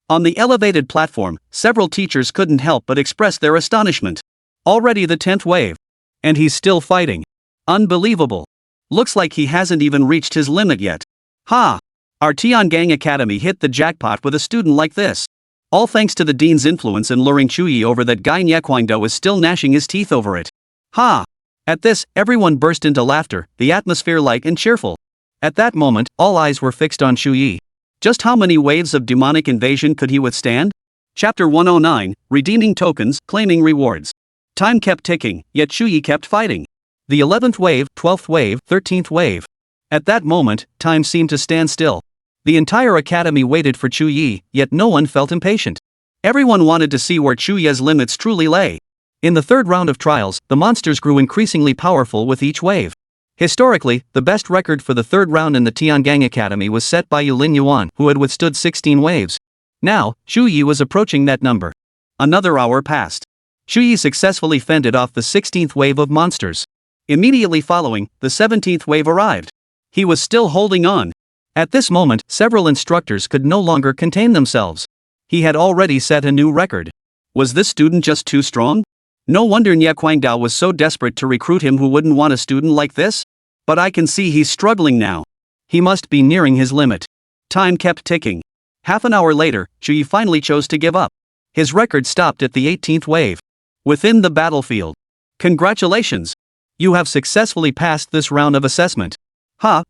On the elevated platform, several teachers couldn't help but express their astonishment. Already the 10th wave. And he's still fighting. Unbelievable. Looks like he hasn't even reached his limit yet. Ha! Our Tiangang Academy hit the jackpot with a student like this. All thanks to the dean's influence in luring Chu Ye over. That guy Nyakwangdo is still gnashing his teeth over it. Ha! At this, everyone burst into laughter, the atmosphere light and cheerful. At that moment, all eyes were fixed on Chu Ye. Just how many waves of demonic invasion could he withstand? Chapter 109, Redeeming Tokens, Claiming Rewards. Time kept ticking, yet Chu Ye kept fighting. The 11th wave, 12th wave, 13th wave. At that moment, time seemed to stand still. The entire academy waited for Chu Ye, yet no one felt impatient. Everyone wanted to see where Chu Ye's limits truly lay. In the third round of trials, the monsters grew increasingly powerful with each wave. Historically, the best record for the third round in the Tiangang Academy was set by Yulin Yuan, who had withstood 16 waves. Now, Chu Ye was approaching that number. Another hour passed. Chu Ye successfully fended off the 16th wave of monsters. Immediately following, the 17th wave arrived. He was still holding on. At this moment, several instructors could no longer contain themselves. He had already set a new record. Was this student just too strong? No wonder Nye Guangdao was so desperate to recruit him. Who wouldn't want a student like this? But I can see he's struggling now. He must be nearing his limit. Time kept ticking. Half an hour later, Chu Ye finally chose to give up. His record stopped at the 18th wave. Within the battlefield. Congratulations! You have successfully passed this round of assessment.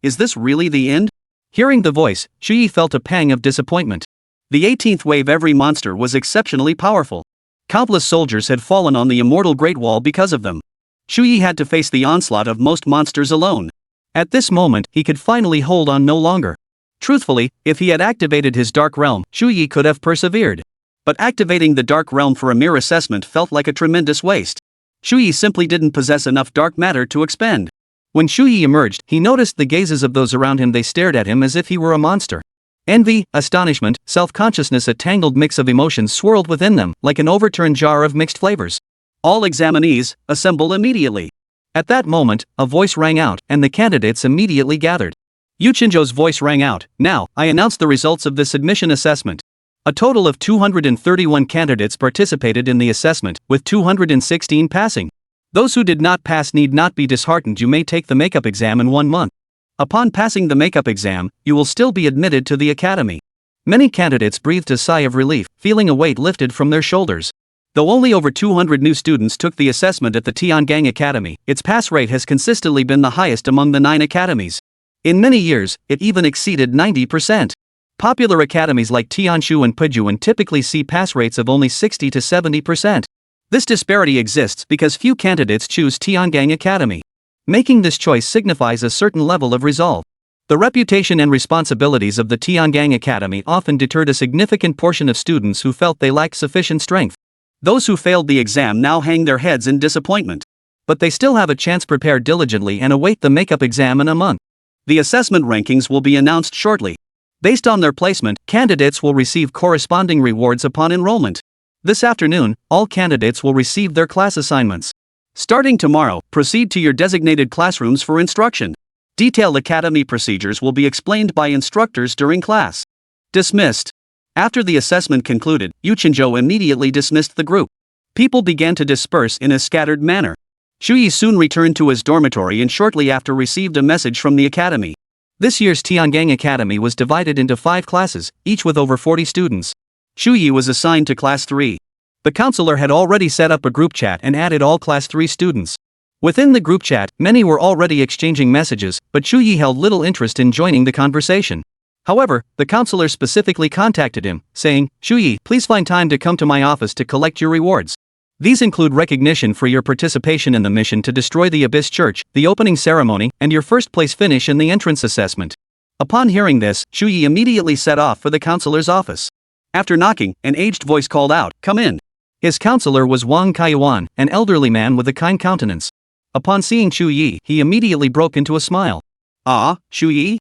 Is this really the end? Hearing the voice, Chu Ye felt a pang of disappointment. The 18th wave, every monster was exceptionally powerful. Countless soldiers had fallen on the immortal Great Wall because of them. Chu Ye had to face the onslaught of most monsters alone. At this moment, he could finally hold on no longer. Truthfully, if he had activated his Dark Realm, Chu Ye could have persevered. But activating the Dark Realm for a mere assessment felt like a tremendous waste. Chu Ye simply didn't possess enough dark matter to expend. When Chu Ye emerged, he noticed the gazes of those around him. They stared at him as if he were a monster. Envy, astonishment, self-consciousness, a tangled mix of emotions swirled within them, like an overturned jar of mixed flavors. All examinees, assemble immediately. At that moment, a voice rang out, and the candidates immediately gathered. Yu Qinzhou's voice rang out. Now, I announce the results of this admission assessment. A total of 231 candidates participated in the assessment, with 216 passing. Those who did not pass need not be disheartened. You may take the makeup exam in 1 month. Upon passing the makeup exam, you will still be admitted to the academy. Many candidates breathed a sigh of relief, feeling a weight lifted from their shoulders. Though only over 200 new students took the assessment at the Tiangang Academy, its pass rate has consistently been the highest among the 9 academies. In many years, it even exceeded 90%. Popular academies like Tianshu and Pujuan typically see pass rates of only 60 to 70%. This disparity exists because few candidates choose Tiangang Academy. Making this choice signifies a certain level of resolve. The reputation and responsibilities of the Tiangang Academy often deterred a significant portion of students who felt they lacked sufficient strength. Those who failed the exam now hang their heads in disappointment. But they still have a chance. Prepare diligently and await the makeup exam in a month. The assessment rankings will be announced shortly. Based on their placement, candidates will receive corresponding rewards upon enrollment. This afternoon, all candidates will receive their class assignments. Starting tomorrow, proceed to your designated classrooms for instruction. Detailed academy procedures will be explained by instructors during class. Dismissed. After the assessment concluded, Yu Qinzhou immediately dismissed the group. People began to disperse in a scattered manner. Chu Ye soon returned to his dormitory and shortly after received a message from the academy. This year's Tiangang Academy was divided into 5 classes, each with over 40 students. Chu Ye was assigned to Class 3. The counselor had already set up a group chat and added all Class 3 students. Within the group chat, many were already exchanging messages, but Chu Ye held little interest in joining the conversation. However, the counselor specifically contacted him, saying, "Chu Ye, please find time to come to my office to collect your rewards. These include recognition for your participation in the mission to destroy the Abyss Church, the opening ceremony, and your first place finish in the entrance assessment." Upon hearing this, Chu Ye immediately set off for the counselor's office. After knocking, an aged voice called out, "Come in." His counselor was Wang Kaiyuan, an elderly man with a kind countenance. Upon seeing Chu Ye, he immediately broke into a smile. "Ah, Chu Ye?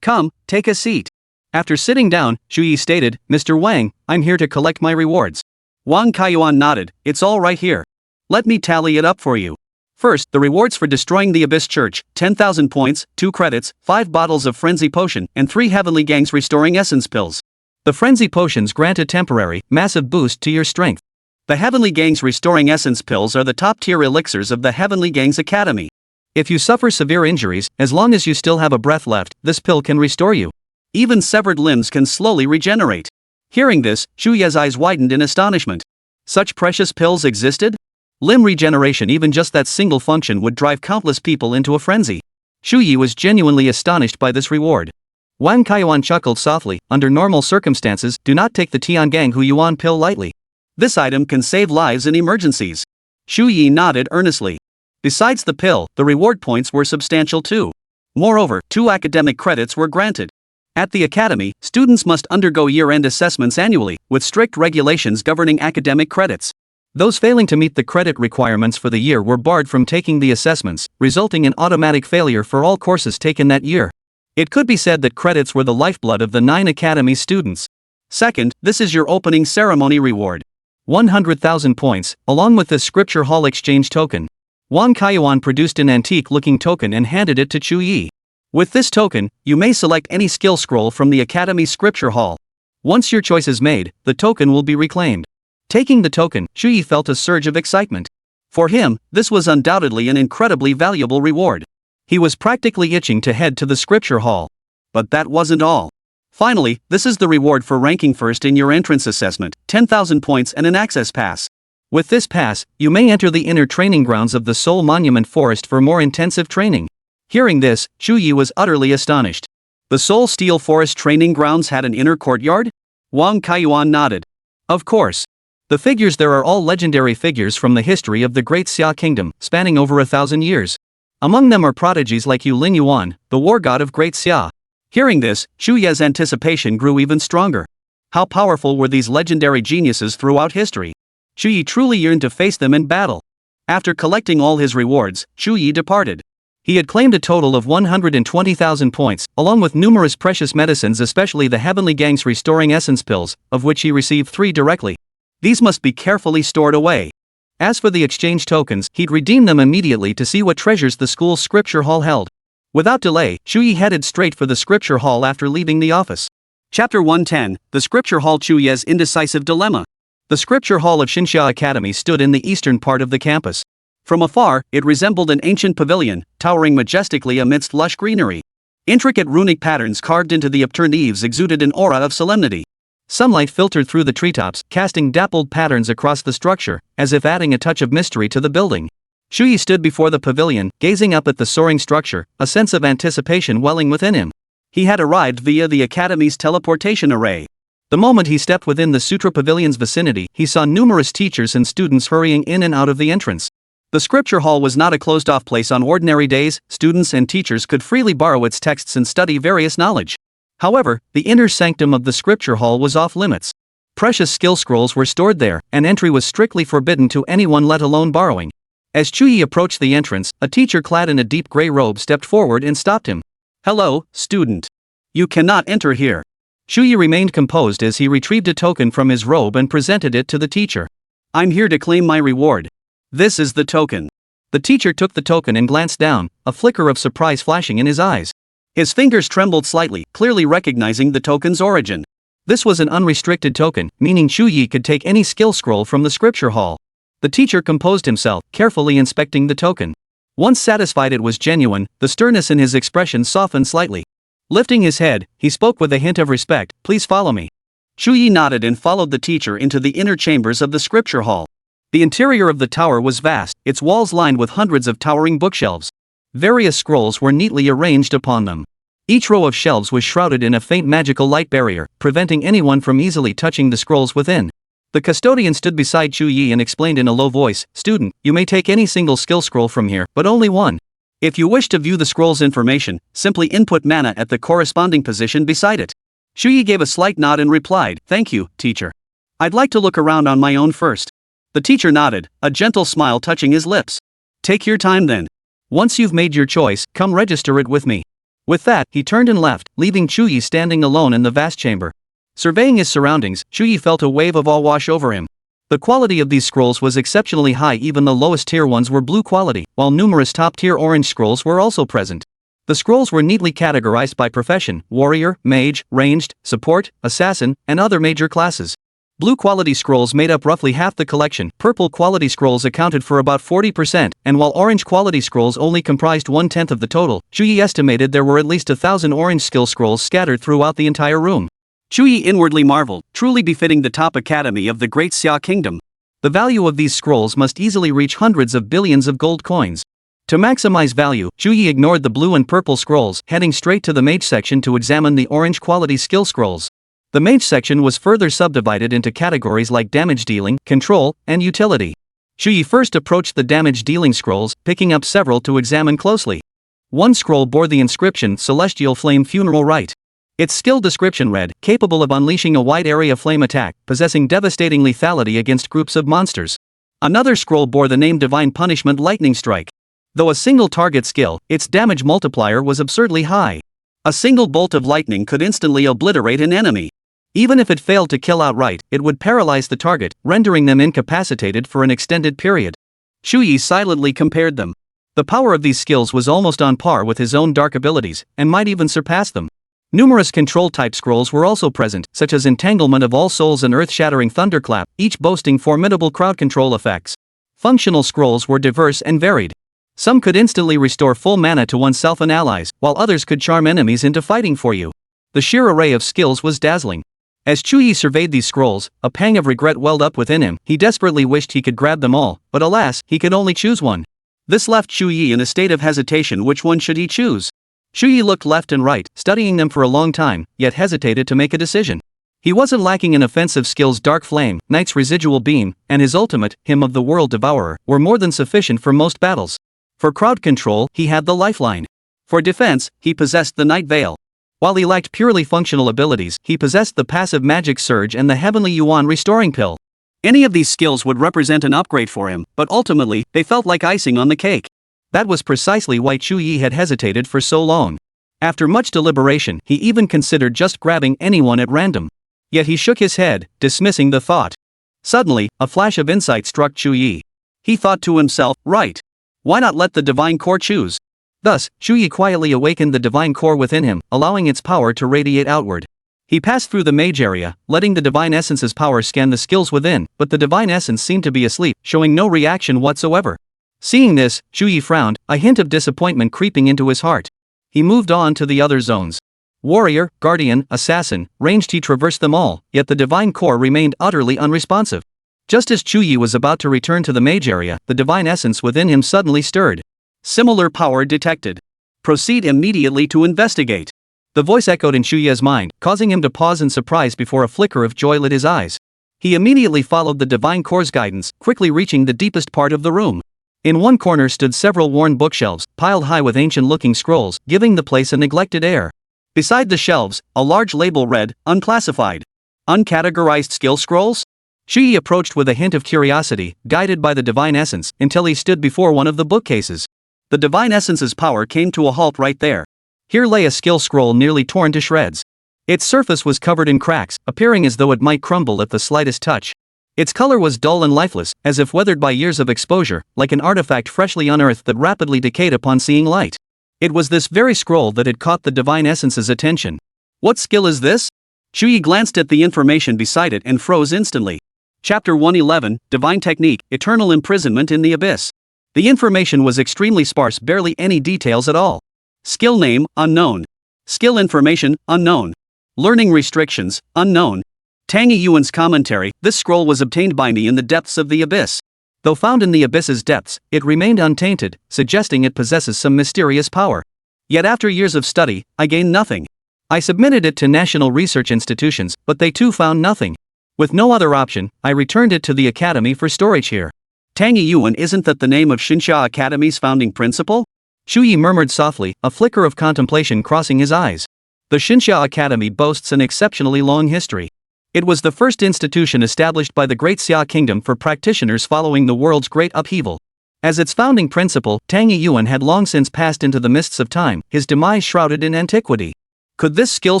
Come, take a seat." After sitting down, Chu Ye stated, "Mr. Wang, I'm here to collect my rewards." Wang Kaiyuan nodded, "It's all right here. Let me tally it up for you. First, the rewards for destroying the Abyss Church, 10,000 points, 2 credits, 5 bottles of Frenzy Potion, and 3 Heavenly Gangs Restoring Essence Pills. The Frenzy Potions grant a temporary, massive boost to your strength. The Heavenly Gangs Restoring Essence Pills are the top-tier elixirs of the Heavenly Gangs Academy. If you suffer severe injuries, as long as you still have a breath left, this pill can restore you. Even severed limbs can slowly regenerate." Hearing this, Chu Ye's eyes widened in astonishment. Such precious pills existed? Limb regeneration, even just that single function would drive countless people into a frenzy. Chu Ye was genuinely astonished by this reward. Wang Kaiyuan chuckled softly, "Under normal circumstances, do not take the Tiangang Huyuan pill lightly. This item can save lives in emergencies." Chu Ye nodded earnestly. Besides the pill, the reward points were substantial too. Moreover, 2 academic credits were granted. At the academy, students must undergo year-end assessments annually, with strict regulations governing academic credits. Those failing to meet the credit requirements for the year were barred from taking the assessments, resulting in automatic failure for all courses taken that year. It could be said that credits were the lifeblood of the 9 Academy's students. Second, this is your opening ceremony reward. 100,000 points, along with the Scripture Hall exchange token. Wang Kaiyuan produced an antique-looking token and handed it to Chu Ye. With this token, you may select any skill scroll from the Academy's Scripture Hall. Once your choice is made, the token will be reclaimed. Taking the token, Chu Ye felt a surge of excitement. For him, this was undoubtedly an incredibly valuable reward. He was practically itching to head to the Scripture Hall. But that wasn't all. Finally, this is the reward for ranking first in your entrance assessment, 10,000 points and an access pass. With this pass, you may enter the inner training grounds of the Soul Monument Forest for more intensive training. Hearing this, Chu Ye was utterly astonished. The Soul Steel Forest training grounds had an inner courtyard? Wang Kaiyuan nodded. Of course. The figures there are all legendary figures from the history of the Great Xia Kingdom, spanning over 1,000 years. Among them are prodigies like Yu Lin Yuan, the war god of Great Xia. Hearing this, Chu Ye's anticipation grew even stronger. How powerful were these legendary geniuses throughout history? Chu Ye truly yearned to face them in battle. After collecting all his rewards, Chu Ye departed. He had claimed a total of 120,000 points, along with numerous precious medicines, especially the Heavenly Gang's Restoring Essence pills, of which he received 3 directly. These must be carefully stored away. As for the exchange tokens, he'd redeem them immediately to see what treasures the school's Scripture Hall held. Without delay, Chu Ye headed straight for the Scripture Hall after leaving the office. Chapter 110, The Scripture Hall. Chu Ye's Indecisive Dilemma. The Scripture Hall of Xinxia Academy stood in the eastern part of the campus. From afar, it resembled an ancient pavilion, towering majestically amidst lush greenery. Intricate runic patterns carved into the upturned eaves exuded an aura of solemnity. Sunlight filtered through the treetops, casting dappled patterns across the structure, as if adding a touch of mystery to the building. Chu Ye stood before the pavilion, gazing up at the soaring structure, a sense of anticipation welling within him. He had arrived via the Academy's teleportation array. The moment he stepped within the Sutra Pavilion's vicinity, he saw numerous teachers and students hurrying in and out of the entrance. The Scripture Hall was not a closed-off place on ordinary days. Students and teachers could freely borrow its texts and study various knowledge. However, the inner sanctum of the Scripture Hall was off-limits. Precious skill scrolls were stored there, and entry was strictly forbidden to anyone, let alone borrowing. As Chu Ye approached the entrance, a teacher clad in a deep gray robe stepped forward and stopped him. "Hello, student. You cannot enter here." Chu Ye remained composed as he retrieved a token from his robe and presented it to the teacher. "I'm here to claim my reward. This is the token." The teacher took the token and glanced down, a flicker of surprise flashing in his eyes. His fingers trembled slightly, clearly recognizing the token's origin. This was an unrestricted token, meaning Chu Ye could take any skill scroll from the Scripture Hall. The teacher composed himself, carefully inspecting the token. Once satisfied it was genuine, the sternness in his expression softened slightly. Lifting his head, he spoke with a hint of respect. "Please follow me." Chu Ye nodded and followed the teacher into the inner chambers of the Scripture Hall. The interior of the tower was vast, its walls lined with hundreds of towering bookshelves. Various scrolls were neatly arranged upon them. Each row of shelves was shrouded in a faint magical light barrier, preventing anyone from easily touching the scrolls within. The custodian stood beside Chu Ye and explained in a low voice, "Student, you may take any single skill scroll from here, but only one. If you wish to view the scroll's information, simply input mana at the corresponding position beside it." Chu Ye gave a slight nod and replied, "Thank you, teacher. I'd like to look around on my own first." The teacher nodded, a gentle smile touching his lips. "Take your time then. Once you've made your choice, come register it with me." With that, he turned and left, leaving Chu Ye standing alone in the vast chamber. Surveying his surroundings, Chu Ye felt a wave of awe wash over him. The quality of these scrolls was exceptionally high. Even the lowest tier ones were blue quality, while numerous top-tier orange scrolls were also present. The scrolls were neatly categorized by profession: warrior, mage, ranged, support, assassin, and other major classes. Blue quality scrolls made up roughly half the collection, purple quality scrolls accounted for about 40%, and while orange quality scrolls only comprised 1/10 of the total, Chu Ye estimated there were at least 1,000 orange skill scrolls scattered throughout the entire room. Chu Ye inwardly marveled, truly befitting the top academy of the Great Xia Kingdom. The value of these scrolls must easily reach hundreds of billions of gold coins. To maximize value, Chu Ye ignored the blue and purple scrolls, heading straight to the mage section to examine the orange quality skill scrolls. The mage section was further subdivided into categories like damage dealing, control, and utility. Chu Ye first approached the damage dealing scrolls, picking up several to examine closely. One scroll bore the inscription Celestial Flame Funeral Rite. Its skill description read, capable of unleashing a wide area flame attack, possessing devastating lethality against groups of monsters. Another scroll bore the name Divine Punishment Lightning Strike. Though a single target skill, its damage multiplier was absurdly high. A single bolt of lightning could instantly obliterate an enemy. Even if it failed to kill outright, it would paralyze the target, rendering them incapacitated for an extended period. Chu Ye silently compared them. The power of these skills was almost on par with his own dark abilities, and might even surpass them. Numerous control-type scrolls were also present, such as Entanglement of All Souls and Earth-Shattering Thunderclap, each boasting formidable crowd control effects. Functional scrolls were diverse and varied. Some could instantly restore full mana to oneself and allies, while others could charm enemies into fighting for you. The sheer array of skills was dazzling. As Chu Ye surveyed these scrolls, a pang of regret welled up within him. He desperately wished he could grab them all, but alas, he could only choose one. This left Chu Ye in a state of hesitation. Which one should he choose? Chu Ye looked left and right, studying them for a long time, yet hesitated to make a decision. He wasn't lacking in offensive skills. Dark Flame, Knight's Residual Beam, and his ultimate, Hymn of the World Devourer, were more than sufficient for most battles. For crowd control, he had the Lifeline. For defense, he possessed the Night Veil. While he lacked purely functional abilities, he possessed the passive Magic Surge and the Heavenly Yuan Restoring Pill. Any of these skills would represent an upgrade for him, but ultimately, they felt like icing on the cake. That was precisely why Chu Ye had hesitated for so long. After much deliberation, he even considered just grabbing anyone at random. Yet he shook his head, dismissing the thought. Suddenly, a flash of insight struck Chu Ye. He thought to himself, right. Why not let the Divine Core choose? Thus, Chu Ye quietly awakened the Divine Core within him, allowing its power to radiate outward. He passed through the mage area, letting the Divine Essence's power scan the skills within, but the Divine Essence seemed to be asleep, showing no reaction whatsoever. Seeing this, Chu Ye frowned, a hint of disappointment creeping into his heart. He moved on to the other zones. Warrior, Guardian, Assassin, ranged. He traversed them all, yet the Divine Core remained utterly unresponsive. Just as Chu Ye was about to return to the mage area, the Divine Essence within him suddenly stirred. Similar power detected. Proceed immediately to investigate. The voice echoed in Chu Ye's mind, causing him to pause in surprise before a flicker of joy lit his eyes. He immediately followed the Divine Core's guidance, quickly reaching the deepest part of the room. In one corner stood several worn bookshelves, piled high with ancient-looking scrolls, giving the place a neglected air. Beside the shelves, a large label read, Unclassified. Uncategorized skill scrolls? Chu Ye approached with a hint of curiosity, guided by the Divine Essence, until he stood before one of the bookcases. The Divine Essence's power came to a halt right there. Here lay a skill scroll nearly torn to shreds. Its surface was covered in cracks, appearing as though it might crumble at the slightest touch. Its color was dull and lifeless, as if weathered by years of exposure, like an artifact freshly unearthed that rapidly decayed upon seeing light. It was this very scroll that had caught the Divine Essence's attention. What skill is this? Chu Ye glanced at the information beside it and froze instantly. Chapter 111, Divine Technique, Eternal Imprisonment in the Abyss. The information was extremely sparse, barely any details at all. Skill name, unknown. Skill information, unknown. Learning restrictions, unknown. Tang Yuan's commentary, this scroll was obtained by me in the depths of the abyss. Though found in the abyss's depths, it remained untainted, suggesting it possesses some mysterious power. Yet after years of study, I gained nothing. I submitted it to national research institutions, but they too found nothing. With no other option, I returned it to the academy for storage here. Tang Yuan, isn't that the name of Xinsha Academy's founding principal? Chu Ye murmured softly, a flicker of contemplation crossing his eyes. The Xinsha Academy boasts an exceptionally long history. It was the first institution established by the Great Xia Kingdom for practitioners following the world's great upheaval. As its founding principal, Tang Yuan had long since passed into the mists of time, his demise shrouded in antiquity. Could this skill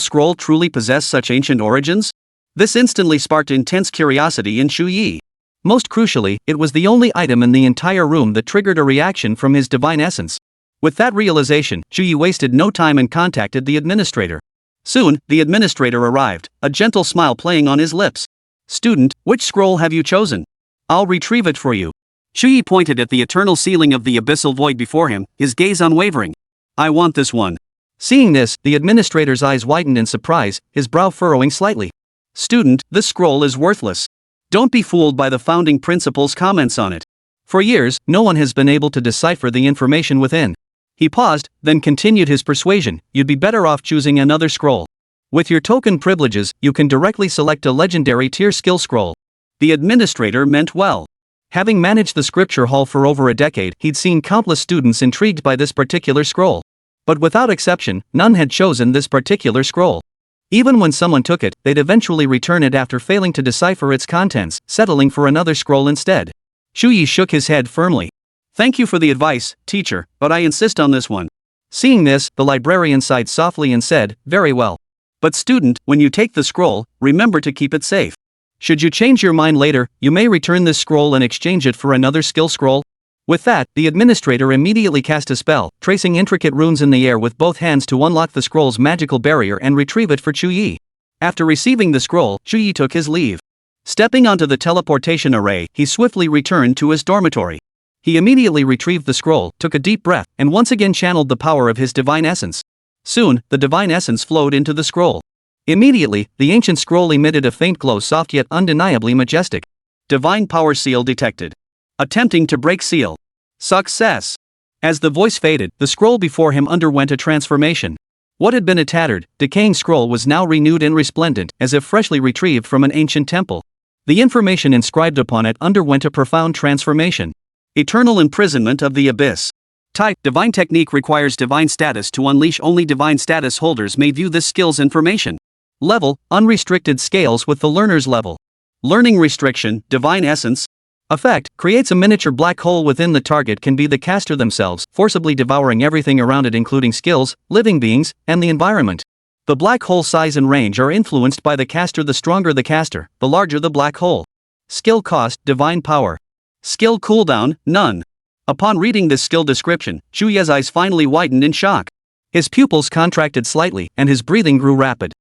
scroll truly possess such ancient origins? This instantly sparked intense curiosity in Chu Ye. Most crucially, it was the only item in the entire room that triggered a reaction from his divine essence. With that realization, Chu Ye wasted no time and contacted the administrator. Soon, the administrator arrived, a gentle smile playing on his lips. "Student, which scroll have you chosen? I'll retrieve it for you." Chu Ye pointed at the eternal ceiling of the abyssal void before him, his gaze unwavering. "I want this one." Seeing this, the administrator's eyes widened in surprise, his brow furrowing slightly. "Student, this scroll is worthless. Don't be fooled by the founding principal's comments on it. For years, no one has been able to decipher the information within." He paused, then continued his persuasion. "You'd be better off choosing another scroll. With your token privileges, you can directly select a legendary tier skill scroll." The administrator meant well. Having managed the scripture hall for over a decade, he'd seen countless students intrigued by this particular scroll. But without exception, none had chosen this particular scroll. Even when someone took it, they'd eventually return it after failing to decipher its contents, settling for another scroll instead. Chu Ye shook his head firmly. Thank you for the advice, teacher, but I insist on this one. Seeing this, the librarian sighed softly and said, very well. But student, when you take the scroll, remember to keep it safe. Should you change your mind later, you may return this scroll and exchange it for another skill scroll. With that, the administrator immediately cast a spell, tracing intricate runes in the air with both hands to unlock the scroll's magical barrier and retrieve it for Chu Ye. After receiving the scroll, Chu Ye took his leave. Stepping onto the teleportation array, he swiftly returned to his dormitory. He immediately retrieved the scroll, took a deep breath, and once again channeled the power of his divine essence. Soon, the divine essence flowed into the scroll. Immediately, the ancient scroll emitted a faint glow, soft yet undeniably majestic. Divine power seal detected. Attempting to break seal. Success. As the voice faded, the scroll before him underwent a transformation. What had been a tattered, decaying scroll was now renewed and resplendent, as if freshly retrieved from an ancient temple. The information inscribed upon it underwent a profound transformation. Eternal imprisonment of the abyss. Type: Divine technique requires divine status to unleash. Only divine status holders may view this skill's information. Level: unrestricted scales with the learner's level. Learning restriction: divine essence. Effect: creates a miniature black hole within the target, can be the caster themselves, forcibly devouring everything around it including skills, living beings, and the environment. The black hole size and range are influenced by the caster. The stronger the caster, the larger the black hole. Skill cost: divine power. Skill cooldown: none. Upon reading this skill description, Chu Ye's eyes finally widened in shock. His pupils contracted slightly, and his breathing grew rapid.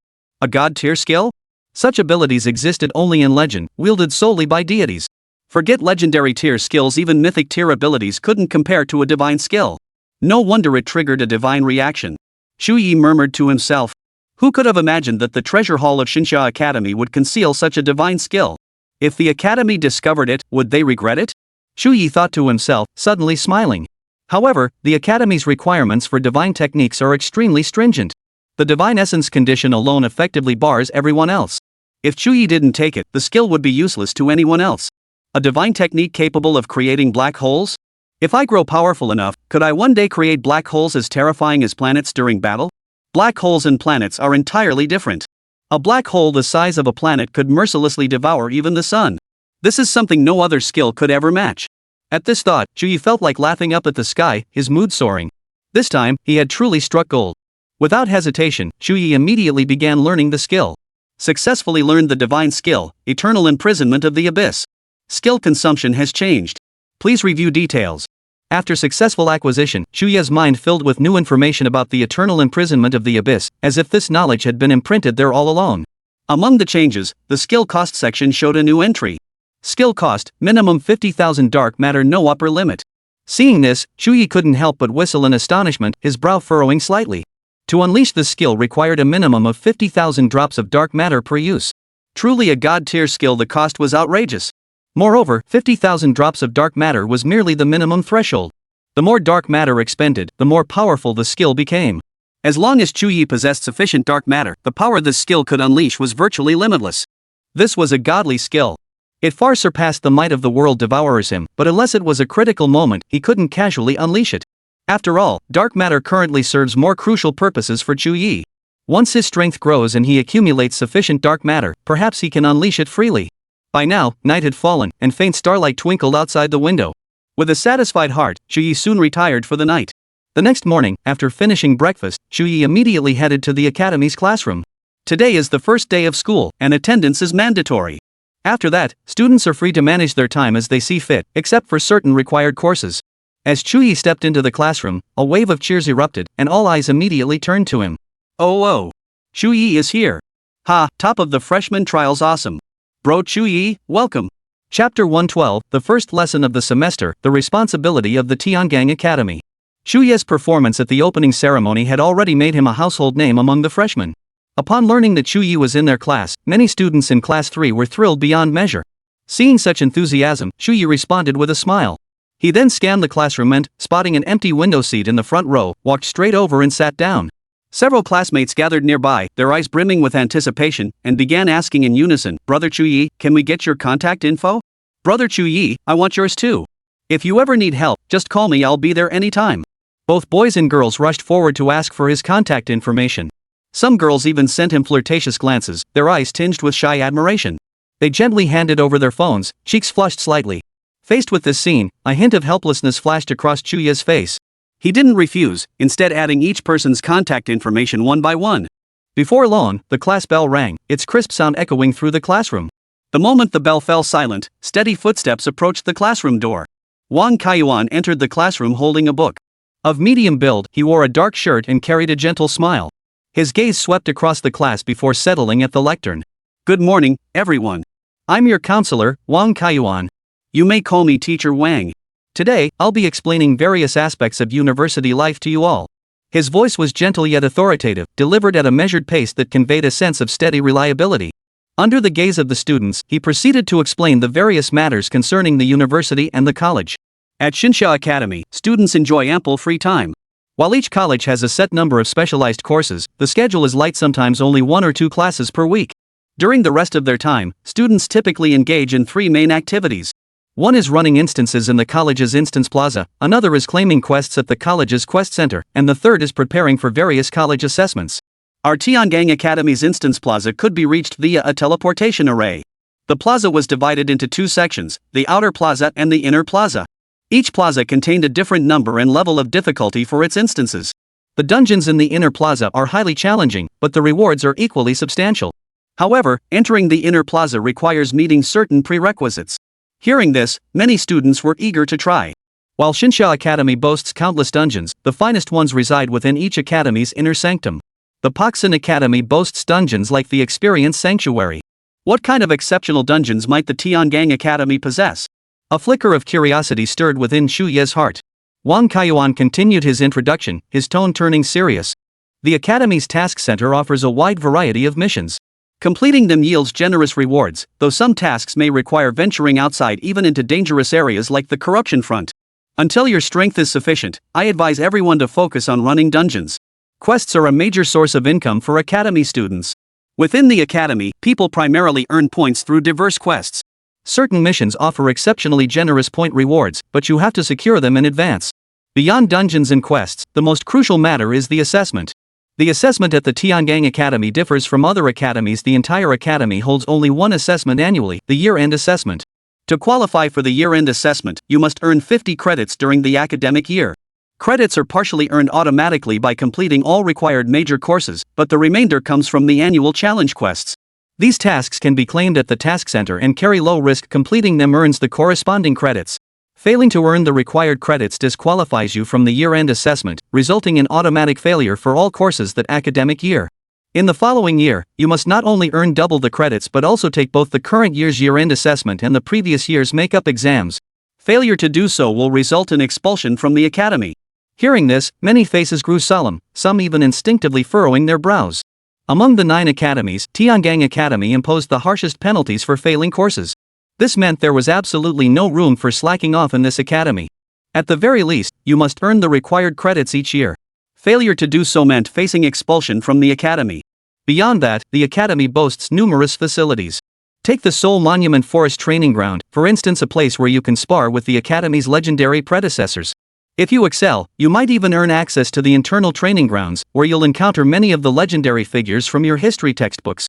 A god-tier skill? Such abilities existed only in legend, wielded solely by deities. Forget legendary tier skills, even mythic tier abilities couldn't compare to a divine skill. No wonder it triggered a divine reaction. Chu Ye murmured to himself. Who could have imagined that the treasure hall of Shinsha Academy would conceal such a divine skill? If the academy discovered it, would they regret it? Chu Ye thought to himself, suddenly smiling. However, the academy's requirements for divine techniques are extremely stringent. The divine essence condition alone effectively bars everyone else. If Chu Ye didn't take it, the skill would be useless to anyone else. A divine technique capable of creating black holes? If I grow powerful enough, could I one day create black holes as terrifying as planets during battle? Black holes and planets are entirely different. A black hole the size of a planet could mercilessly devour even the sun. This is something no other skill could ever match. At this thought, Chu Ye felt like laughing up at the sky, his mood soaring. This time, he had truly struck gold. Without hesitation, Chu Ye immediately began learning the skill. Successfully learned the divine skill, Eternal Imprisonment of the Abyss. Skill consumption has changed. Please review details. After successful acquisition, Chu Ye's mind filled with new information about the eternal imprisonment of the abyss, as if this knowledge had been imprinted there all along. Among the changes, the skill cost section showed a new entry. Skill cost, minimum 50,000 dark matter, no upper limit. Seeing this, Chu Ye couldn't help but whistle in astonishment, his brow furrowing slightly. To unleash this skill required a minimum of 50,000 drops of dark matter per use. Truly a god-tier skill, the cost was outrageous. Moreover, 50,000 drops of dark matter was merely the minimum threshold. The more dark matter expended, the more powerful the skill became. As long as Chu Ye possessed sufficient dark matter, the power this skill could unleash was virtually limitless. This was a godly skill. It far surpassed the might of the world devourers him, but unless it was a critical moment, he couldn't casually unleash it. After all, dark matter currently serves more crucial purposes for Chu Ye. Once his strength grows and he accumulates sufficient dark matter, perhaps he can unleash it freely. By now, night had fallen, and faint starlight twinkled outside the window. With a satisfied heart, Chu Ye soon retired for the night. The next morning, after finishing breakfast, Chu Ye immediately headed to the academy's classroom. Today is the first day of school, and attendance is mandatory. After that, students are free to manage their time as they see fit, except for certain required courses. As Chu Ye stepped into the classroom, a wave of cheers erupted, and all eyes immediately turned to him. Oh, Chu Ye is here. Ha, top of the freshman trials, awesome. Bro Chu Ye, welcome. Chapter 112, the first lesson of the semester, the responsibility of the Tiangang Academy. Chu Ye's performance at the opening ceremony had already made him a household name among the freshmen. Upon learning that Chu Ye was in their class, many students in class 3 were thrilled beyond measure. Seeing such enthusiasm, Chu Ye responded with a smile. He then scanned the classroom and, spotting an empty window seat in the front row, walked straight over and sat down. Several classmates gathered nearby, their eyes brimming with anticipation, and began asking in unison, Brother Chu Ye, can we get your contact info? Brother Chu Ye, I want yours too. If you ever need help, just call me, I'll be there anytime. Both boys and girls rushed forward to ask for his contact information. Some girls even sent him flirtatious glances, their eyes tinged with shy admiration. They gently handed over their phones, cheeks flushed slightly. Faced with this scene, a hint of helplessness flashed across Chu Ye's face. He didn't refuse, instead adding each person's contact information one by one. Before long, the class bell rang, its crisp sound echoing through the classroom. The moment the bell fell silent, steady footsteps approached the classroom door. Wang Kaiyuan entered the classroom holding a book. Of medium build, he wore a dark shirt and carried a gentle smile. His gaze swept across the class before settling at the lectern. Good morning, everyone. I'm your counselor, Wang Kaiyuan. You may call me Teacher Wang. Today, I'll be explaining various aspects of university life to you all. His voice was gentle yet authoritative, delivered at a measured pace that conveyed a sense of steady reliability. Under the gaze of the students, he proceeded to explain the various matters concerning the university and the college. At Xinsha Academy, students enjoy ample free time. While each college has a set number of specialized courses, the schedule is light, sometimes only 1 or 2 classes per week. During the rest of their time, students typically engage in 3 main activities. One is running instances in the college's instance plaza, another is claiming quests at the college's quest center, and the third is preparing for various college assessments. Our Tiangang Academy's instance plaza could be reached via a teleportation array. The plaza was divided into 2 sections, the outer plaza and the inner plaza. Each plaza contained a different number and level of difficulty for its instances. The dungeons in the inner plaza are highly challenging, but the rewards are equally substantial. However, entering the inner plaza requires meeting certain prerequisites. Hearing this, many students were eager to try. While Xinsha Academy boasts countless dungeons, the finest ones reside within each academy's inner sanctum. The Paksin Academy boasts dungeons like the Experience Sanctuary. What kind of exceptional dungeons might the Tiangang Academy possess? A flicker of curiosity stirred within Chu Ye's heart. Wang Kaiyuan continued his introduction, his tone turning serious. The Academy's task center offers a wide variety of missions. Completing them yields generous rewards, though some tasks may require venturing outside even into dangerous areas like the corruption front. Until your strength is sufficient, I advise everyone to focus on running dungeons. Quests are a major source of income for Academy students. Within the Academy, people primarily earn points through diverse quests. Certain missions offer exceptionally generous point rewards, but you have to secure them in advance. Beyond dungeons and quests, the most crucial matter is the assessment. The assessment at the Tiangang Academy differs from other academies. The entire academy holds only one assessment annually, the year-end assessment. To qualify for the year-end assessment, you must earn 50 credits during the academic year. Credits are partially earned automatically by completing all required major courses, but the remainder comes from the annual challenge quests. These tasks can be claimed at the task center and carry low risk. Completing them earns the corresponding credits. Failing to earn the required credits disqualifies you from the year-end assessment, resulting in automatic failure for all courses that academic year. In the following year, you must not only earn double the credits but also take both the current year's year-end assessment and the previous year's make-up exams. Failure to do so will result in expulsion from the academy. Hearing this, many faces grew solemn, some even instinctively furrowing their brows. Among the 9 academies, Tiangang Academy imposed the harshest penalties for failing courses. This meant there was absolutely no room for slacking off in this academy. At the very least, you must earn the required credits each year. Failure to do so meant facing expulsion from the academy. Beyond that, the academy boasts numerous facilities. Take the Seoul Monument Forest Training Ground, for instance, a place where you can spar with the academy's legendary predecessors. If you excel, you might even earn access to the internal training grounds, where you'll encounter many of the legendary figures from your history textbooks.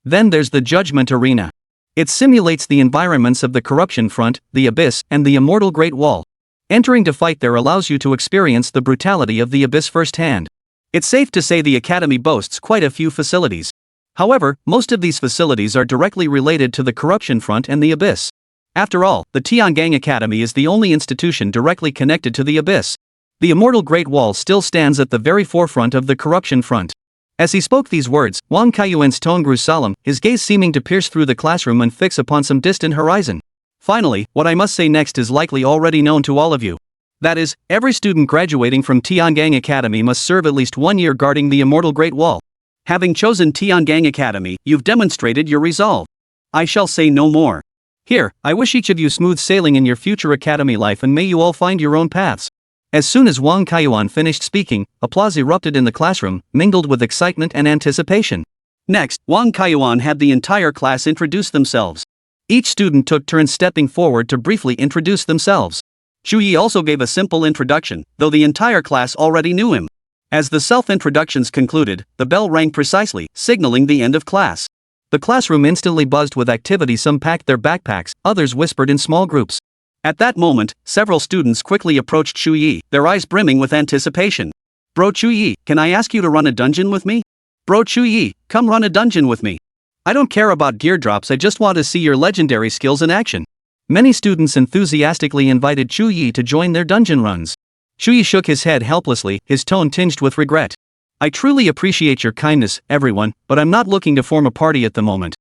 Then there's the Judgment Arena. It simulates the environments of the corruption front, the abyss, and the immortal Great Wall. Entering to fight there allows you to experience the brutality of the abyss firsthand. It's safe to say the academy boasts quite a few facilities. However, most of these facilities are directly related to the corruption front and the abyss. After all, the Tiangang Academy is the only institution directly connected to the abyss. The immortal Great Wall still stands at the very forefront of the corruption front. As he spoke these words, Wang Kaiyuan's tone grew solemn, his gaze seeming to pierce through the classroom and fix upon some distant horizon. Finally, what I must say next is likely already known to all of you. That is, every student graduating from Tiangang Academy must serve at least 1 year guarding the immortal Great Wall. Having chosen Tiangang Academy, you've demonstrated your resolve. I shall say no more. Here, I wish each of you smooth sailing in your future academy life, and may you all find your own paths. As soon as Wang Kaiyuan finished speaking, applause erupted in the classroom, mingled with excitement and anticipation. Next, Wang Kaiyuan had the entire class introduce themselves. Each student took turns stepping forward to briefly introduce themselves. Chu Ye also gave a simple introduction, though the entire class already knew him. As the self-introductions concluded, the bell rang precisely, signaling the end of class. The classroom instantly buzzed with activity. Some packed their backpacks, others whispered in small groups. At that moment, several students quickly approached Chu Ye, their eyes brimming with anticipation. "Bro Chu Ye, can I ask you to run a dungeon with me? Bro Chu Ye, come run a dungeon with me. I don't care about gear drops, I just want to see your legendary skills in action." Many students enthusiastically invited Chu Ye to join their dungeon runs. Chu Ye shook his head helplessly, his tone tinged with regret. "I truly appreciate your kindness, everyone, but I'm not looking to form a party at the moment."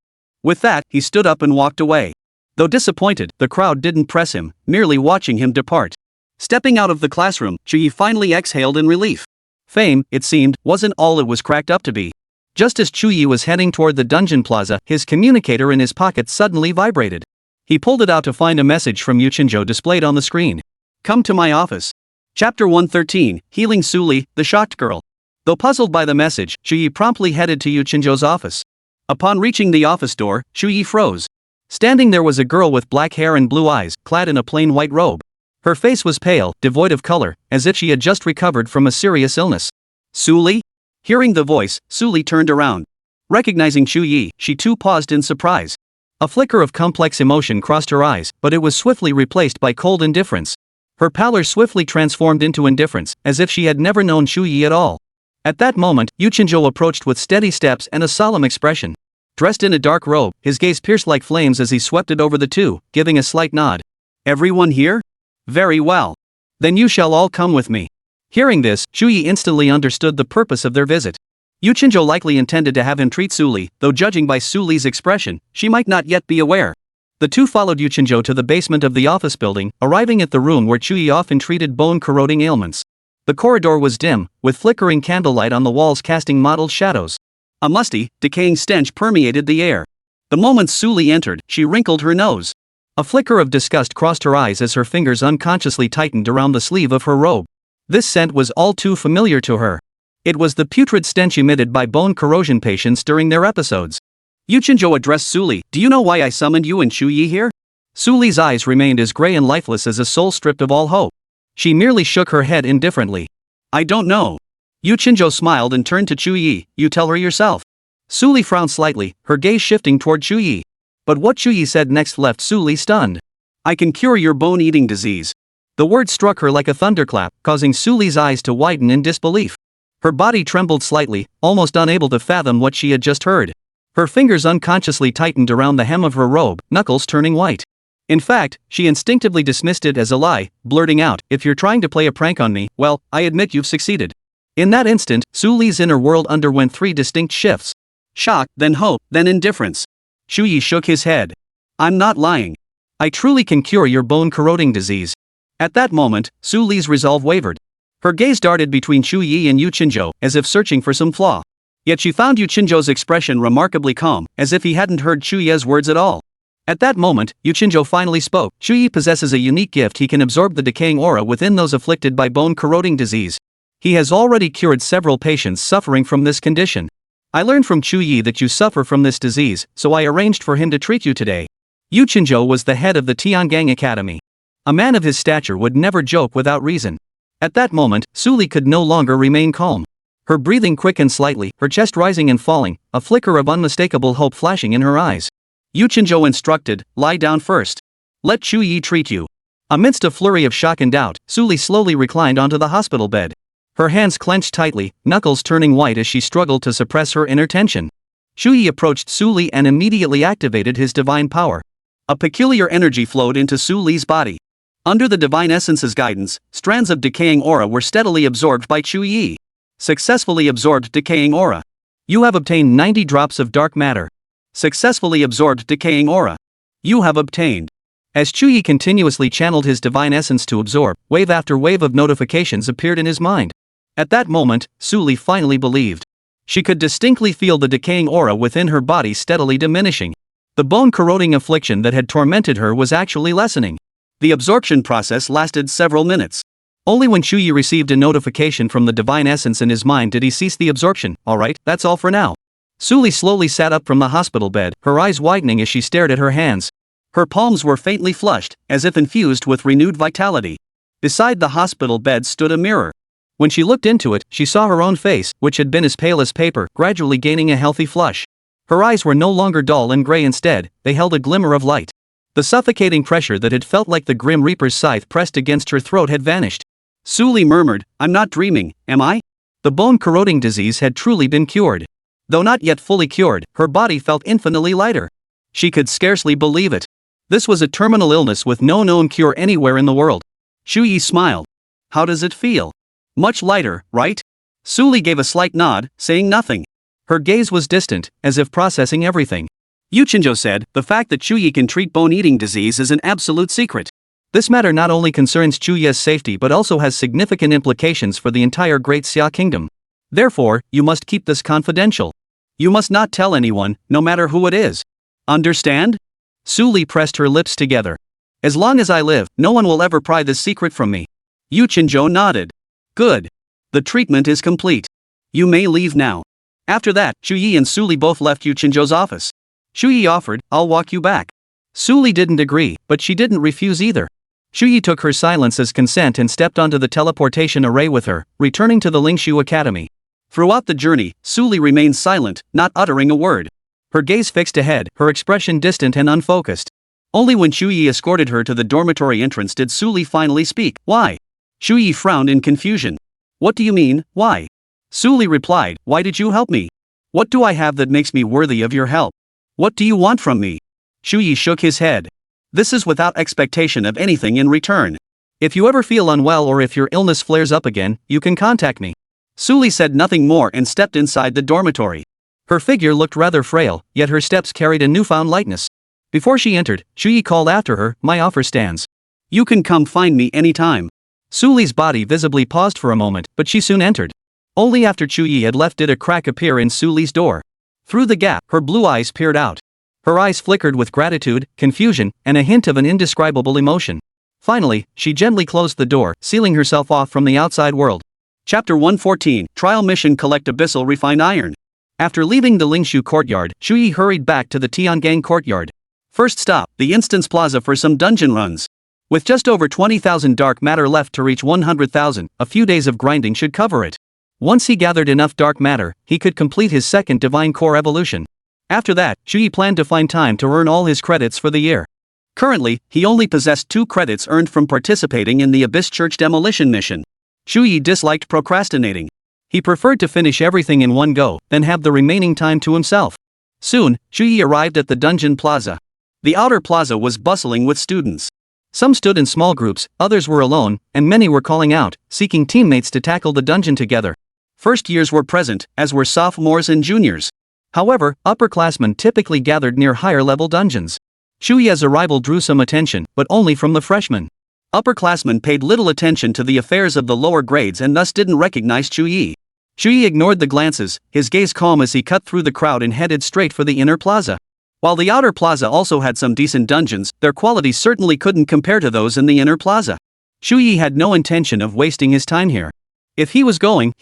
With that, he stood up and walked away. Though disappointed, the crowd didn't press him, merely watching him depart. Stepping out of the classroom, Chu Ye finally exhaled in relief. Fame, it seemed, wasn't all it was cracked up to be. Just as Chu Ye was heading toward the dungeon plaza, his communicator in his pocket suddenly vibrated. He pulled it out to find a message from Yuchinjo displayed on the screen. "Come to my office." Chapter 113, Healing Suli, the Shocked Girl. Though puzzled by the message, Chu Ye promptly headed to Yuchinjo's office. Upon reaching the office door, Chu Ye froze. Standing there was a girl with black hair and blue eyes, clad in a plain white robe. Her face was pale, devoid of color, as if she had just recovered from a serious illness. "Suli?" Hearing the voice, Suli turned around. Recognizing Chu Ye, she too paused in surprise. A flicker of complex emotion crossed her eyes, but it was swiftly replaced by cold indifference. Her pallor swiftly transformed into indifference, as if she had never known Chu Ye at all. At that moment, Yuchinjo approached with steady steps and a solemn expression. Dressed in a dark robe, his gaze pierced like flames as he swept it over the two, giving a slight nod. "Everyone here? Very well. Then you shall all come with me." Hearing this, Chu Ye instantly understood the purpose of their visit. Yuchinjo likely intended to have him treat Suli, though judging by Suli's expression, she might not yet be aware. The two followed Yuchinjo to the basement of the office building, arriving at the room where Chu Ye often treated bone-corroding ailments. The corridor was dim, with flickering candlelight on the walls casting mottled shadows. A musty, decaying stench permeated the air. The moment Suli entered, she wrinkled her nose. A flicker of disgust crossed her eyes as her fingers unconsciously tightened around the sleeve of her robe. This scent was all too familiar to her. It was the putrid stench emitted by bone corrosion patients during their episodes. Yuchinjo addressed Suli. "Do you know why I summoned you and Chu Ye here?" Suli's eyes remained as gray and lifeless as a soul stripped of all hope. She merely shook her head indifferently. "I don't know." Yuchinjo smiled and turned to Chu Ye. "You tell her yourself." Suli frowned slightly, her gaze shifting toward Chu Ye. But what Chu Ye said next left Suli stunned. "I can cure your bone-eating disease." The word struck her like a thunderclap, causing Suli's eyes to widen in disbelief. Her body trembled slightly, almost unable to fathom what she had just heard. Her fingers unconsciously tightened around the hem of her robe, knuckles turning white. In fact, she instinctively dismissed it as a lie, blurting out, "If you're trying to play a prank on me, well, I admit you've succeeded." In that instant, Suli's inner world underwent three distinct shifts. Shock, then hope, then indifference. Chu Ye shook his head. "I'm not lying. I truly can cure your bone-corroding disease." At that moment, Suli's resolve wavered. Her gaze darted between Chu Ye and Yuchinjo, as if searching for some flaw. Yet she found Yuchinjo's expression remarkably calm, as if he hadn't heard Chu Ye's words at all. At that moment, Yuchinjo finally spoke. "Chu Ye possesses a unique gift. He can absorb the decaying aura within those afflicted by bone-corroding disease. He has already cured several patients suffering from this condition. I learned from Chu Ye that you suffer from this disease, so I arranged for him to treat you today." Yuchinjo was the head of the Tiangang Academy. A man of his stature would never joke without reason. At that moment, Suli could no longer remain calm. Her breathing quickened slightly, her chest rising and falling, a flicker of unmistakable hope flashing in her eyes. Yuchinjo instructed, "Lie down first. Let Chu Ye treat you." Amidst a flurry of shock and doubt, Suli slowly reclined onto the hospital bed. Her hands clenched tightly, knuckles turning white as she struggled to suppress her inner tension. Chu Ye approached Suli and immediately activated his divine power. A peculiar energy flowed into Suli's body. Under the divine essence's guidance, strands of decaying aura were steadily absorbed by Chu Ye. Successfully absorbed decaying aura. You have obtained 90 drops of dark matter. Successfully absorbed decaying aura. You have obtained. As Chu Ye continuously channeled his divine essence to absorb, wave after wave of notifications appeared in his mind. At that moment, Suli finally believed. She could distinctly feel the decaying aura within her body steadily diminishing. The bone-corroding affliction that had tormented her was actually lessening. The absorption process lasted several minutes. Only when Chu Ye received a notification from the divine essence in his mind did he cease the absorption. "Alright, that's all for now." Suli slowly sat up from the hospital bed, her eyes widening as she stared at her hands. Her palms were faintly flushed, as if infused with renewed vitality. Beside the hospital bed stood a mirror. When she looked into it, she saw her own face, which had been as pale as paper, gradually gaining a healthy flush. Her eyes were no longer dull and gray, instead, they held a glimmer of light. The suffocating pressure that had felt like the Grim Reaper's scythe pressed against her throat had vanished. Chu Ye murmured, "I'm not dreaming, am I?" The bone-corroding disease had truly been cured. Though not yet fully cured, her body felt infinitely lighter. She could scarcely believe it. This was a terminal illness with no known cure anywhere in the world. Chu Ye smiled. "How does it feel?" "Much lighter, right?" Chu Ye gave a slight nod, saying nothing. Her gaze was distant, as if processing everything. Yuchinjo said, "The fact that Chu Ye can treat bone-eating disease is an absolute secret. This matter not only concerns Chu Ye's safety but also has significant implications for the entire Great Xia Kingdom. Therefore, you must keep this confidential. You must not tell anyone, no matter who it is. Understand?" Chu Ye pressed her lips together. "As long as I live, no one will ever pry this secret from me." Yuchinjo nodded. "Good. The treatment is complete. You may leave now." After that, Chu Ye and Chu Ye both left Yuchinjo's office. Chu Ye offered, "I'll walk you back." Chu Ye didn't agree, but she didn't refuse either. Chu Ye took her silence as consent and stepped onto the teleportation array with her, returning to the Lingshu Academy. Throughout the journey, Chu Ye remained silent, not uttering a word. Her gaze fixed ahead, her expression distant and unfocused. Only when Chu Ye escorted her to the dormitory entrance did Chu Ye finally speak. "Why?" Chu Ye frowned in confusion. "What do you mean, why?" Chu Ye replied, "Why did you help me? What do I have that makes me worthy of your help? What do you want from me?" Chu Ye shook his head. "This is without expectation of anything in return. If you ever feel unwell or if your illness flares up again, you can contact me." Chu Ye said nothing more and stepped inside the dormitory. Her figure looked rather frail, yet her steps carried a newfound lightness. Before she entered, Chu Ye called after her, "My offer stands. You can come find me anytime." Chu Ye's body visibly paused for a moment, but she soon entered. Only after Chu Ye had left did a crack appear in Chu Ye's door. Through the gap, her blue eyes peered out. Her eyes flickered with gratitude, confusion, and a hint of an indescribable emotion. Finally, she gently closed the door, sealing herself off from the outside world. Chapter 114, Trial Mission: Collect Abyssal Refined Iron. After leaving the Lingshu courtyard, Chu Ye hurried back to the Tiangang courtyard. First stop, the Instance Plaza for some dungeon runs. With just over 20,000 dark matter left to reach 100,000, a few days of grinding should cover it. Once he gathered enough dark matter, he could complete his second divine core evolution. After that, Chu Ye planned to find time to earn all his credits for the year. Currently, he only possessed 2 credits earned from participating in the Abyss Church demolition mission. Chu Ye disliked procrastinating. He preferred to finish everything in one go, then have the remaining time to himself. Soon, Chu Ye arrived at the dungeon plaza. The outer plaza was bustling with students. Some stood in small groups, others were alone, and many were calling out, seeking teammates to tackle the dungeon together. First years were present, as were sophomores and juniors. However, upperclassmen typically gathered near higher-level dungeons. Chu Ye's arrival drew some attention, but only from the freshmen. Upperclassmen paid little attention to the affairs of the lower grades and thus didn't recognize Chu Ye. Chu Ye ignored the glances, his gaze calm as he cut through the crowd and headed straight for the inner plaza. While the outer plaza also had some decent dungeons, their quality certainly couldn't compare to those in the inner plaza. Chu Ye had no intention of wasting his time here. If he was going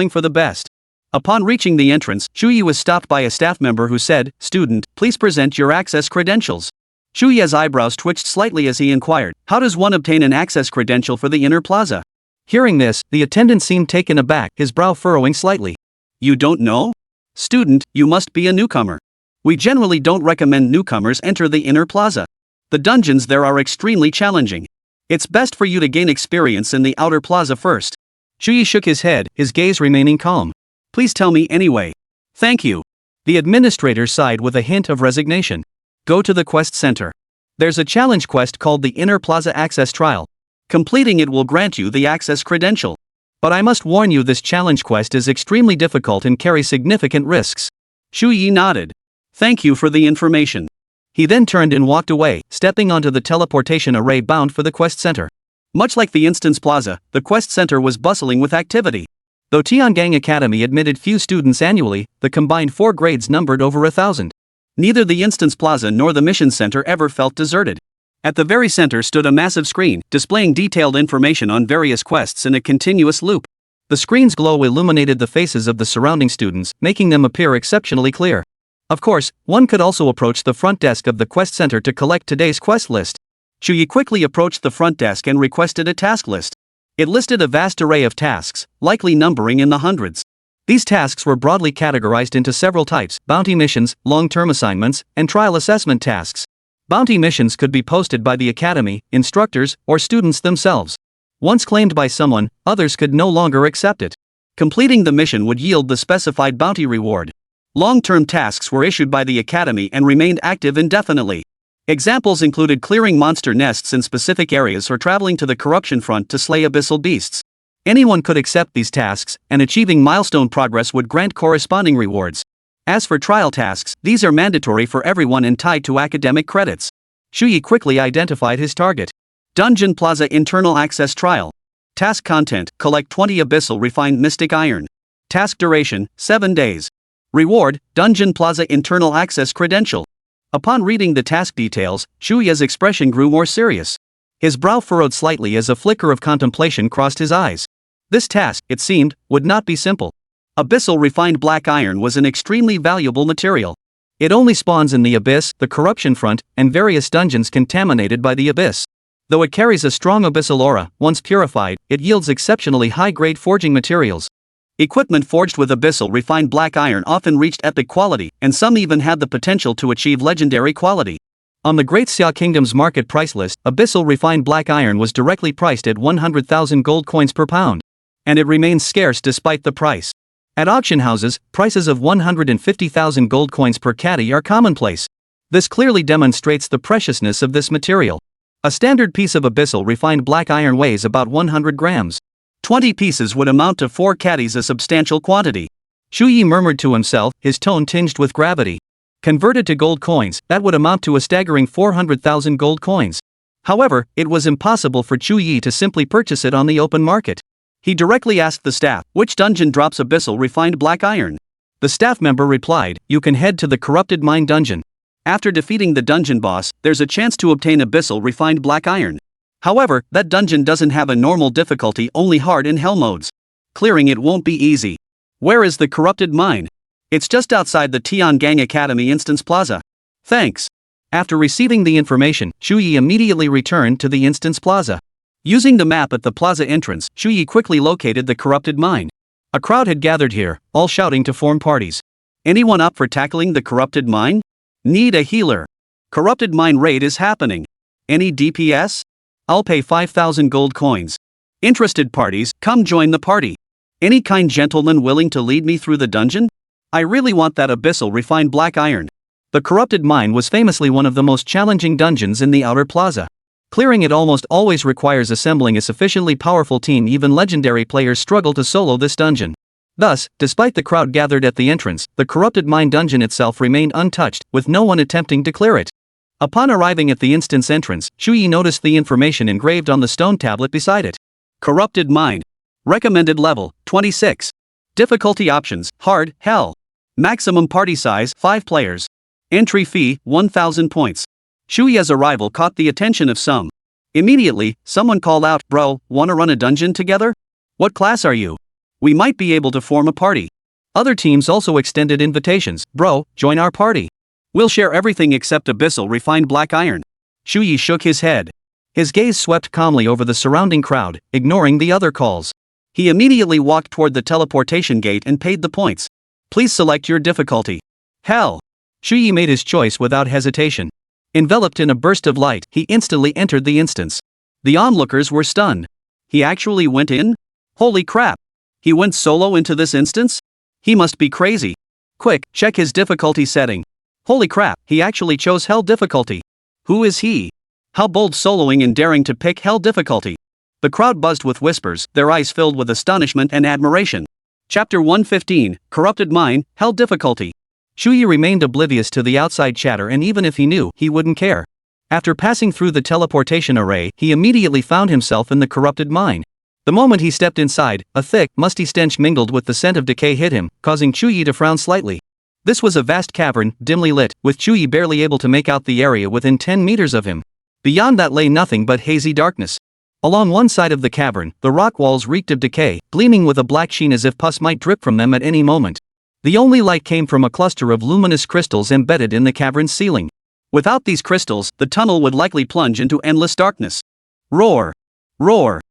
for the best. Upon reaching the entrance, Chu Ye was stopped by a staff member who said, "Student, please present your access credentials." Chu Ye's eyebrows twitched slightly as he inquired, "How does one obtain an access credential for the inner plaza?" Hearing this, the attendant seemed taken aback, his brow furrowing slightly. "You don't know? Student, you must be a newcomer. We generally don't recommend newcomers enter the inner plaza. The dungeons there are extremely challenging. It's best for you to gain experience in the outer plaza first." Chu Ye shook his head, his gaze remaining calm. "Please tell me anyway." "Thank you." The administrator sighed with a hint of resignation. "Go to the quest center. There's a challenge quest called the Inner Plaza Access Trial. Completing it will grant you the access credential. But I must warn you, this challenge quest is extremely difficult and carries significant risks." Chu Ye nodded. "Thank you for the information." He then turned and walked away, stepping onto the teleportation array bound for the quest center. Much like the Instance Plaza, the quest center was bustling with activity. Though Tiangang Academy admitted few students annually, the combined 4 grades numbered over 1,000. Neither the Instance Plaza nor the Mission Center ever felt deserted. At the very center stood a massive screen, displaying detailed information on various quests in a continuous loop. The screen's glow illuminated the faces of the surrounding students, making them appear exceptionally clear. Of course, one could also approach the front desk of the quest center to collect today's quest list. Chu Ye quickly approached the front desk and requested a task list. It listed a vast array of tasks, likely numbering in the hundreds. These tasks were broadly categorized into several types: bounty missions, long-term assignments, and trial assessment tasks. Bounty missions could be posted by the academy, instructors, or students themselves. Once claimed by someone, others could no longer accept it. Completing the mission would yield the specified bounty reward. Long-term tasks were issued by the academy and remained active indefinitely. Examples included clearing monster nests in specific areas or traveling to the corruption front to slay abyssal beasts. Anyone could accept these tasks, and achieving milestone progress would grant corresponding rewards. As for trial tasks, these are mandatory for everyone and tied to academic credits. Chu Ye quickly identified his target. Dungeon Plaza Internal Access Trial. Task content: collect 20 abyssal refined mystic iron. Task duration: 7 days. Reward: Dungeon Plaza Internal Access Credential. Upon reading the task details, Chu Ye's expression grew more serious. His brow furrowed slightly as a flicker of contemplation crossed his eyes. This task, it seemed, would not be simple. Abyssal refined black iron was an extremely valuable material. It only spawns in the abyss, the corruption front, and various dungeons contaminated by the abyss. Though it carries a strong abyssal aura, once purified, it yields exceptionally high-grade forging materials. Equipment forged with abyssal refined black iron often reached epic quality, and some even had the potential to achieve legendary quality. On the Great Xia Kingdom's market price list, abyssal refined black iron was directly priced at 100,000 gold coins per pound. And it remains scarce despite the price. At auction houses, prices of 150,000 gold coins per caddy are commonplace. This clearly demonstrates the preciousness of this material. A standard piece of abyssal refined black iron weighs about 100 grams. 20 pieces would amount to 4 caddies, a substantial quantity. Chu Ye murmured to himself, his tone tinged with gravity. Converted to gold coins, that would amount to a staggering 400,000 gold coins. However, it was impossible for Chu Ye to simply purchase it on the open market. He directly asked the staff, which dungeon drops abyssal refined black iron? The staff member replied, you can head to the corrupted mine dungeon. After defeating the dungeon boss, there's a chance to obtain abyssal refined black iron. However, that dungeon doesn't have a normal difficulty, only hard in hell modes. Clearing it won't be easy. Where is the corrupted mine? It's just outside the Tiangang Academy Instance Plaza. Thanks. After receiving the information, Chu Ye immediately returned to the Instance Plaza. Using the map at the plaza entrance, Chu Ye quickly located the corrupted mine. A crowd had gathered here, all shouting to form parties. Anyone up for tackling the corrupted mine? Need a healer. Corrupted mine raid is happening. Any DPS? I'll pay 5,000 gold coins. Interested parties, come join the party. Any kind gentleman willing to lead me through the dungeon? I really want that abyssal refined black iron. The corrupted mine was famously one of the most challenging dungeons in the outer plaza. Clearing it almost always requires assembling a sufficiently powerful team. Even legendary players struggle to solo this dungeon. Thus, despite the crowd gathered at the entrance, the corrupted mine dungeon itself remained untouched, with no one attempting to clear it. Upon arriving at the instance entrance, Chu Ye noticed the information engraved on the stone tablet beside it. Corrupted mine. Recommended level, 26. Difficulty options, hard, hell. Maximum party size, 5 players. Entry fee, 1,000 points. Chu Ye's arrival caught the attention of some. Immediately, someone called out, bro, wanna run a dungeon together? What class are you? We might be able to form a party. Other teams also extended invitations, bro, join our party. We'll share everything except abyssal refined black iron. Chu Ye shook his head. His gaze swept calmly over the surrounding crowd, ignoring the other calls. He immediately walked toward the teleportation gate and paid the points. Please select your difficulty. Hell. Chu Ye made his choice without hesitation. Enveloped in a burst of light, he instantly entered the instance. The onlookers were stunned. He actually went in? Holy crap. He went solo into this instance? He must be crazy. Quick, check his difficulty setting. Holy crap, he actually chose hell difficulty. Who is he? How bold, soloing and daring to pick hell difficulty. The crowd buzzed with whispers, their eyes filled with astonishment and admiration. Chapter 115, Corrupted Mine, Hell Difficulty. Chu Ye remained oblivious to the outside chatter, and even if he knew, he wouldn't care. After passing through the teleportation array, he immediately found himself in the corrupted mine. The moment he stepped inside, a thick, musty stench mingled with the scent of decay hit him, causing Chu Ye to frown slightly. This was a vast cavern, dimly lit, with Chu Ye barely able to make out the area within 10 meters of him. Beyond that lay nothing but hazy darkness. Along one side of the cavern, the rock walls reeked of decay, gleaming with a black sheen as if pus might drip from them at any moment. The only light came from a cluster of luminous crystals embedded in the cavern's ceiling. Without these crystals, the tunnel would likely plunge into endless darkness. Roar! Roar!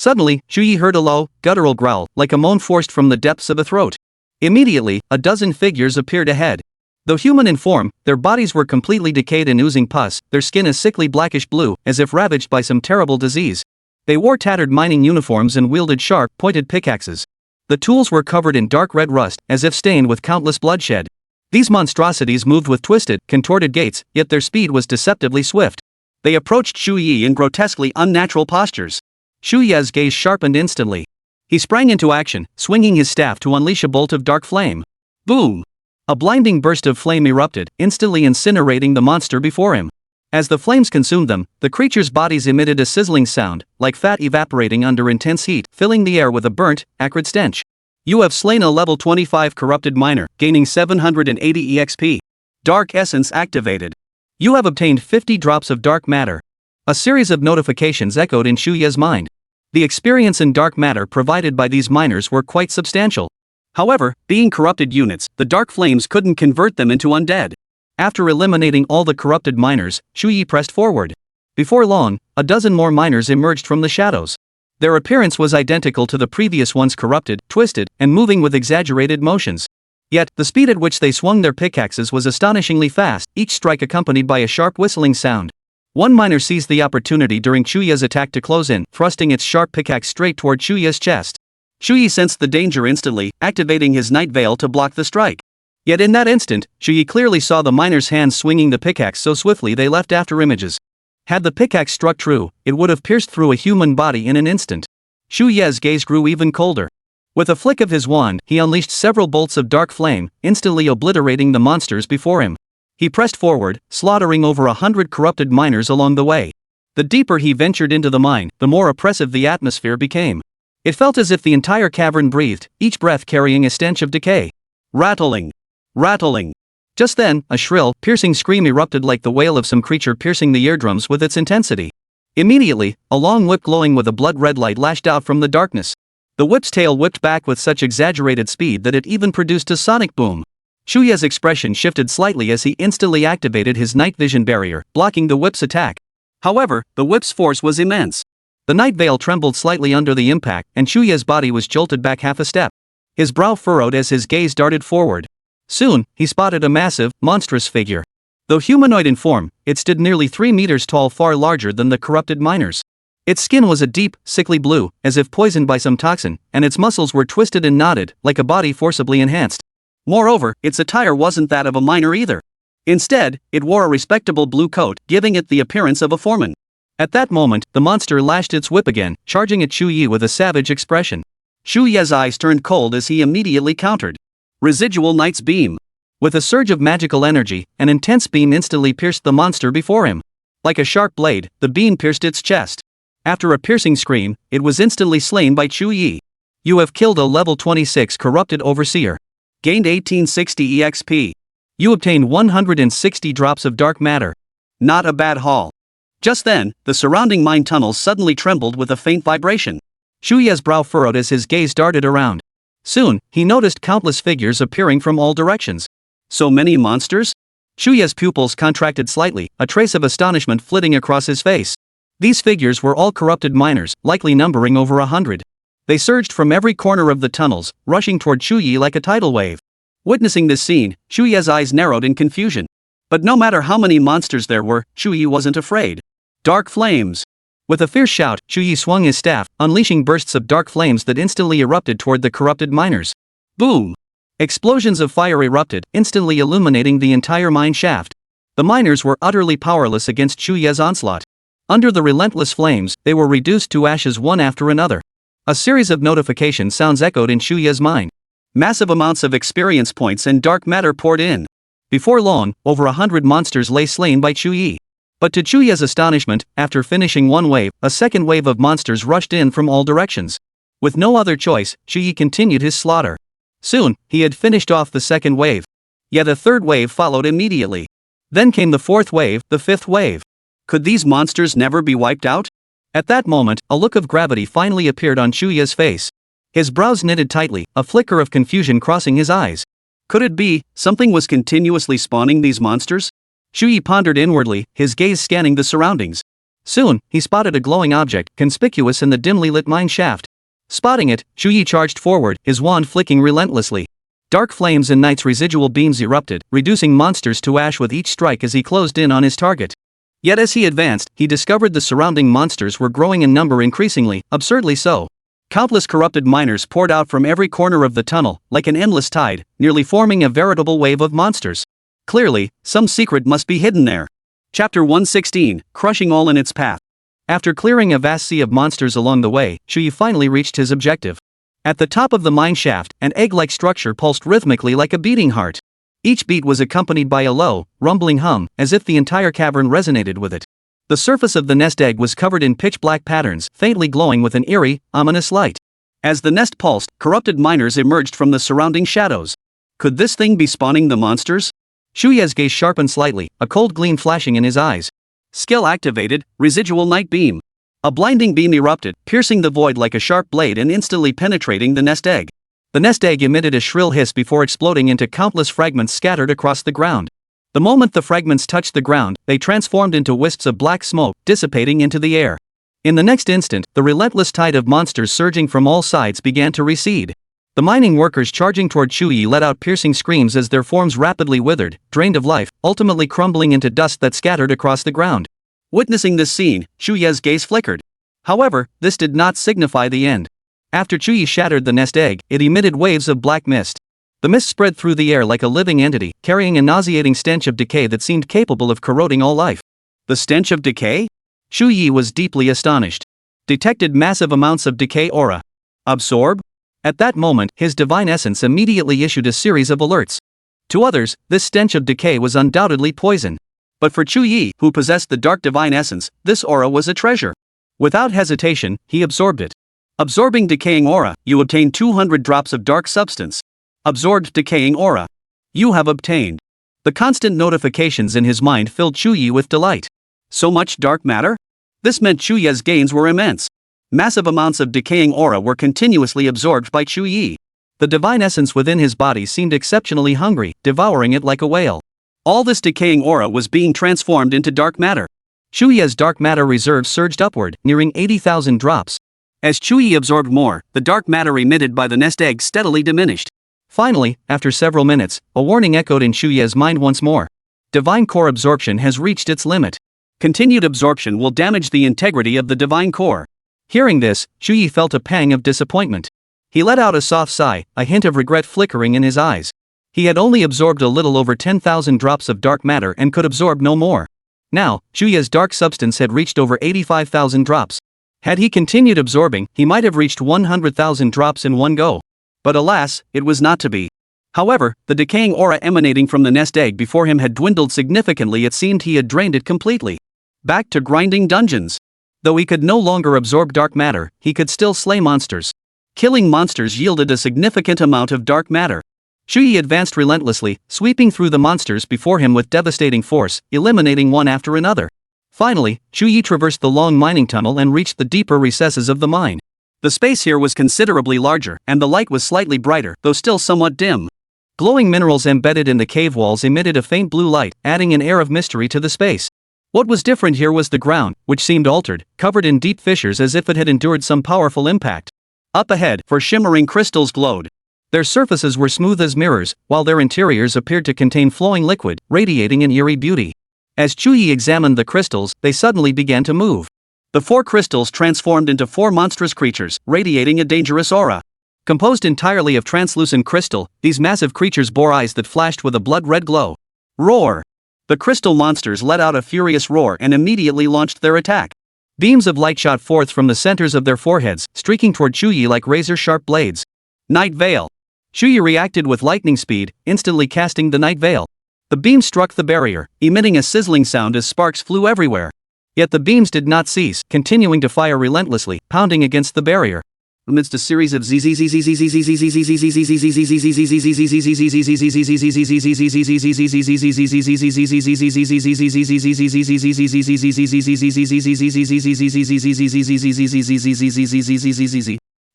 Suddenly, Chu Ye heard a low, guttural growl, like a moan forced from the depths of a throat. Immediately, a dozen figures appeared ahead. Though human in form, their bodies were completely decayed and oozing pus, their skin a sickly blackish blue, as if ravaged by some terrible disease. They wore tattered mining uniforms and wielded sharp, pointed pickaxes. The tools were covered in dark red rust, as if stained with countless bloodshed. These monstrosities moved with twisted, contorted gaits, yet their speed was deceptively swift. They approached Chu Ye in grotesquely unnatural postures. Chu Ye's gaze sharpened instantly. He sprang into action, swinging his staff to unleash a bolt of dark flame. Boom! A blinding burst of flame erupted, instantly incinerating the monster before him. As the flames consumed them, the creature's bodies emitted a sizzling sound, like fat evaporating under intense heat, filling the air with a burnt, acrid stench. You have slain a level 25 corrupted miner, gaining 780 EXP. Dark Essence activated. You have obtained 50 drops of dark matter. A series of notifications echoed in Chu Ye's mind. The experience in dark matter provided by these miners were quite substantial. However, being corrupted units, the dark flames couldn't convert them into undead. After eliminating all the corrupted miners, Chu Ye pressed forward. Before long, a dozen more miners emerged from the shadows. Their appearance was identical to the previous ones, corrupted, twisted, and moving with exaggerated motions. Yet, the speed at which they swung their pickaxes was astonishingly fast, each strike accompanied by a sharp whistling sound. One miner seized the opportunity during Chu Ye's attack to close in, thrusting its sharp pickaxe straight toward Chu Ye's chest. Chu Ye sensed the danger instantly, activating his night veil to block the strike. Yet in that instant, Chu Ye clearly saw the miner's hands swinging the pickaxe so swiftly they left afterimages. Had the pickaxe struck true, it would have pierced through a human body in an instant. Chu Ye's gaze grew even colder. With a flick of his wand, he unleashed several bolts of dark flame, instantly obliterating the monsters before him. He pressed forward, slaughtering over 100 corrupted miners along the way. The deeper he ventured into the mine, the more oppressive the atmosphere became. It felt as if the entire cavern breathed, each breath carrying a stench of decay. Rattling. Rattling. Just then, a shrill, piercing scream erupted like the wail of some creature piercing the eardrums with its intensity. Immediately, a long whip glowing with a blood-red light lashed out from the darkness. The whip's tail whipped back with such exaggerated speed that it even produced a sonic boom. Chu Ye's expression shifted slightly as he instantly activated his night vision barrier, blocking the whip's attack. However, the whip's force was immense. The night veil trembled slightly under the impact, and Chu Ye's body was jolted back half a step. His brow furrowed as his gaze darted forward. Soon, he spotted a massive, monstrous figure. Though humanoid in form, it stood nearly 3 meters tall, far larger than the corrupted miners. Its skin was a deep, sickly blue, as if poisoned by some toxin, and its muscles were twisted and knotted, like a body forcibly enhanced. Moreover, its attire wasn't that of a miner either. Instead, it wore a respectable blue coat, giving it the appearance of a foreman. At that moment, the monster lashed its whip again, charging at Chu Ye with a savage expression. Chu Ye's eyes turned cold as he immediately countered. Residual Night's Beam. With a surge of magical energy, an intense beam instantly pierced the monster before him. Like a sharp blade, the beam pierced its chest. After a piercing scream, it was instantly slain by Chu Ye. You have killed a level 26 corrupted overseer. Gained 1860 EXP. You obtained 160 drops of dark matter. Not a bad haul. Just then, the surrounding mine tunnels suddenly trembled with a faint vibration. Chu Ye's brow furrowed as his gaze darted around. Soon, he noticed countless figures appearing from all directions. So many monsters? Chu Ye's pupils contracted slightly, a trace of astonishment flitting across his face. These figures were all corrupted miners, likely numbering over 100. They surged from every corner of the tunnels, rushing toward Chu Ye like a tidal wave. Witnessing this scene, Chu Ye's eyes narrowed in confusion. But no matter how many monsters there were, Chu Ye wasn't afraid. Dark flames. With a fierce shout, Chu Ye swung his staff, unleashing bursts of dark flames that instantly erupted toward the corrupted miners. Boom! Explosions of fire erupted, instantly illuminating the entire mine shaft. The miners were utterly powerless against Chu Ye's onslaught. Under the relentless flames, they were reduced to ashes one after another. A series of notification sounds echoed in Chu Ye's mind. Massive amounts of experience points and dark matter poured in. Before long, over 100 monsters lay slain by Chu Ye. But to Chu Ye's astonishment, after finishing one wave, a second wave of monsters rushed in from all directions. With no other choice, Chu Ye continued his slaughter. Soon, he had finished off the second wave. Yet a third wave followed immediately. Then came the fourth wave, the fifth wave. Could these monsters never be wiped out? At that moment, a look of gravity finally appeared on Chu Ye's face. His brows knitted tightly, a flicker of confusion crossing his eyes. Could it be, something was continuously spawning these monsters? Chu Ye pondered inwardly, his gaze scanning the surroundings. Soon, he spotted a glowing object, conspicuous in the dimly lit mine shaft. Spotting it, Chu Ye charged forward, his wand flicking relentlessly. Dark flames and night's residual beams erupted, reducing monsters to ash with each strike as he closed in on his target. Yet as he advanced, he discovered the surrounding monsters were growing in number increasingly, absurdly so. Countless corrupted miners poured out from every corner of the tunnel, like an endless tide, nearly forming a veritable wave of monsters. Clearly, some secret must be hidden there. Chapter 116, Crushing All in Its Path. After clearing a vast sea of monsters along the way, Chu Ye finally reached his objective. At the top of the mine shaft, an egg-like structure pulsed rhythmically like a beating heart. Each beat was accompanied by a low, rumbling hum, as if the entire cavern resonated with it. The surface of the nest egg was covered in pitch-black patterns, faintly glowing with an eerie, ominous light. As the nest pulsed, corrupted miners emerged from the surrounding shadows. Could this thing be spawning the monsters? Chu Ye's gaze sharpened slightly, a cold gleam flashing in his eyes. Skill activated, Residual Night Beam. A blinding beam erupted, piercing the void like a sharp blade and instantly penetrating the nest egg. The nest egg emitted a shrill hiss before exploding into countless fragments scattered across the ground. The moment the fragments touched the ground, they transformed into wisps of black smoke, dissipating into the air. In the next instant, the relentless tide of monsters surging from all sides began to recede. The mining workers charging toward Chu Ye let out piercing screams as their forms rapidly withered, drained of life, ultimately crumbling into dust that scattered across the ground. Witnessing this scene, Chu Ye's gaze flickered. However, this did not signify the end. After Chu Ye shattered the nest egg, it emitted waves of black mist. The mist spread through the air like a living entity, carrying a nauseating stench of decay that seemed capable of corroding all life. The stench of decay? Chu Ye was deeply astonished. Detected massive amounts of decay aura. Absorb? At that moment, his divine essence immediately issued a series of alerts. To others, this stench of decay was undoubtedly poison. But for Chu Ye, who possessed the dark divine essence, this aura was a treasure. Without hesitation, he absorbed it. Absorbing decaying aura, you obtain 200 drops of dark substance. Absorbed decaying aura. You have obtained. The constant notifications in his mind filled Chu Ye with delight. So much dark matter? This meant Chu Ye's gains were immense. Massive amounts of decaying aura were continuously absorbed by Chu Ye. The divine essence within his body seemed exceptionally hungry, devouring it like a whale. All this decaying aura was being transformed into dark matter. Chu Ye's dark matter reserves surged upward, nearing 80,000 drops. As Chu Ye absorbed more, the dark matter emitted by the nest egg steadily diminished. Finally, after several minutes, a warning echoed in Chu Ye's mind once more. Divine core absorption has reached its limit. Continued absorption will damage the integrity of the divine core. Hearing this, Chu Ye felt a pang of disappointment. He let out a soft sigh, a hint of regret flickering in his eyes. He had only absorbed a little over 10,000 drops of dark matter and could absorb no more. Now, Chu Ye's dark substance had reached over 85,000 drops. Had he continued absorbing, he might have reached 100,000 drops in one go. But alas, it was not to be. However, the decaying aura emanating from the nest egg before him had dwindled significantly. It seemed he had drained it completely. Back to grinding dungeons. Though he could no longer absorb dark matter, he could still slay monsters. Killing monsters yielded a significant amount of dark matter. Chu Ye advanced relentlessly, sweeping through the monsters before him with devastating force, eliminating one after another. Finally, Chu Ye traversed the long mining tunnel and reached the deeper recesses of the mine. The space here was considerably larger, and the light was slightly brighter, though still somewhat dim. Glowing minerals embedded in the cave walls emitted a faint blue light, adding an air of mystery to the space. What was different here was the ground, which seemed altered, covered in deep fissures as if it had endured some powerful impact. Up ahead, four shimmering crystals glowed. Their surfaces were smooth as mirrors, while their interiors appeared to contain flowing liquid, radiating an eerie beauty. As Chu Ye examined the crystals, they suddenly began to move. The four crystals transformed into four monstrous creatures, radiating a dangerous aura. Composed entirely of translucent crystal, these massive creatures bore eyes that flashed with a blood-red glow. Roar! The crystal monsters let out a furious roar and immediately launched their attack. Beams of light shot forth from the centers of their foreheads, streaking toward Chu Ye like razor-sharp blades. Night Veil. Chu Ye reacted with lightning speed, instantly casting the Night Veil. The beam struck the barrier, emitting a sizzling sound as sparks flew everywhere. Yet the beams did not cease, continuing to fire relentlessly, pounding against the barrier. Amidst a series of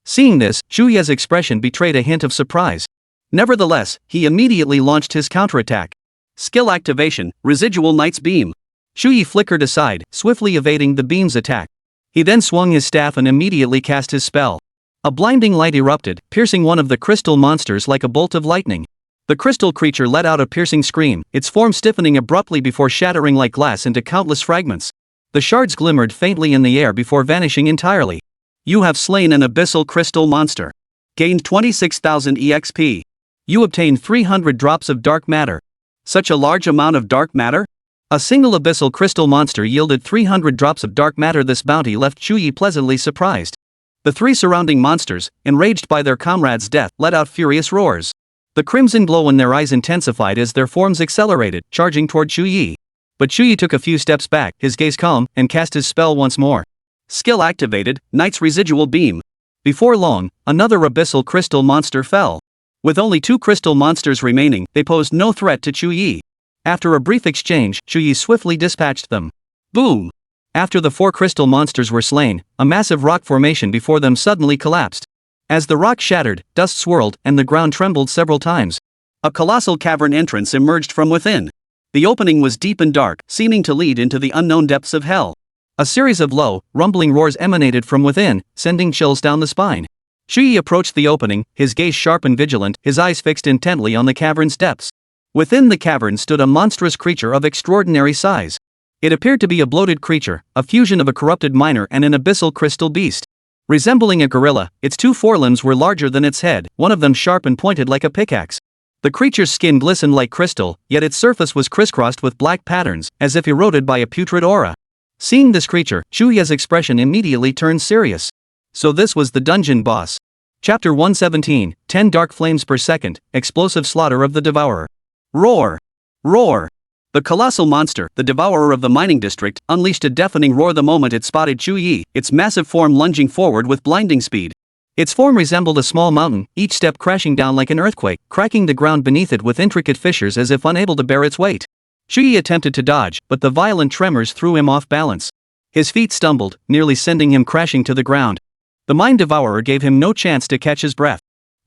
Seeing this, Chu Ye's expression betrayed a hint of surprise. Nevertheless, he immediately launched his counterattack. Skill activation, Residual Night's Beam. Chu Ye flickered aside, swiftly evading the beam's attack. He then swung his staff and immediately cast his spell. A blinding light erupted, piercing one of the crystal monsters like a bolt of lightning. The crystal creature let out a piercing scream, its form stiffening abruptly before shattering like glass into countless fragments. The shards glimmered faintly in the air before vanishing entirely. You have slain an abyssal crystal monster. Gained 26,000 EXP. You obtained 300 drops of dark matter. Such a large amount of dark matter? A single abyssal crystal monster yielded 300 drops of dark matter. This bounty left Chu Ye pleasantly surprised. The three surrounding monsters, enraged by their comrade's death, let out furious roars. The crimson glow in their eyes intensified as their forms accelerated, charging toward Chu Ye. But Chu Ye took a few steps back, his gaze calm, and cast his spell once more. Skill activated, Knight's Residual Beam. Before long, another abyssal crystal monster fell. With only 2 crystal monsters remaining, they posed no threat to Chu Ye. After a brief exchange, Chu Ye swiftly dispatched them. Boom! After the 4 crystal monsters were slain, a massive rock formation before them suddenly collapsed. As the rock shattered, dust swirled, and the ground trembled several times. A colossal cavern entrance emerged from within. The opening was deep and dark, seeming to lead into the unknown depths of hell. A series of low, rumbling roars emanated from within, sending chills down the spine. Chu Ye approached the opening, his gaze sharp and vigilant, his eyes fixed intently on the cavern's depths. Within the cavern stood a monstrous creature of extraordinary size. It appeared to be a bloated creature, a fusion of a corrupted miner and an abyssal crystal beast. Resembling a gorilla, its 2 forelimbs were larger than its head, one of them sharp and pointed like a pickaxe. The creature's skin glistened like crystal, yet its surface was crisscrossed with black patterns, as if eroded by a putrid aura. Seeing this creature, Chu Ye's expression immediately turned serious. So this was the dungeon boss. Chapter 117, 10 Dark Flames per Second, Explosive Slaughter of the Devourer. Roar! Roar! The colossal monster, the devourer of the mining district, unleashed a deafening roar the moment it spotted Chu Ye, its massive form lunging forward with blinding speed. Its form resembled a small mountain, each step crashing down like an earthquake, cracking the ground beneath it with intricate fissures as if unable to bear its weight. Chu Ye attempted to dodge, but the violent tremors threw him off balance. His feet stumbled, nearly sending him crashing to the ground. The Mind Devourer gave him no chance to catch his breath.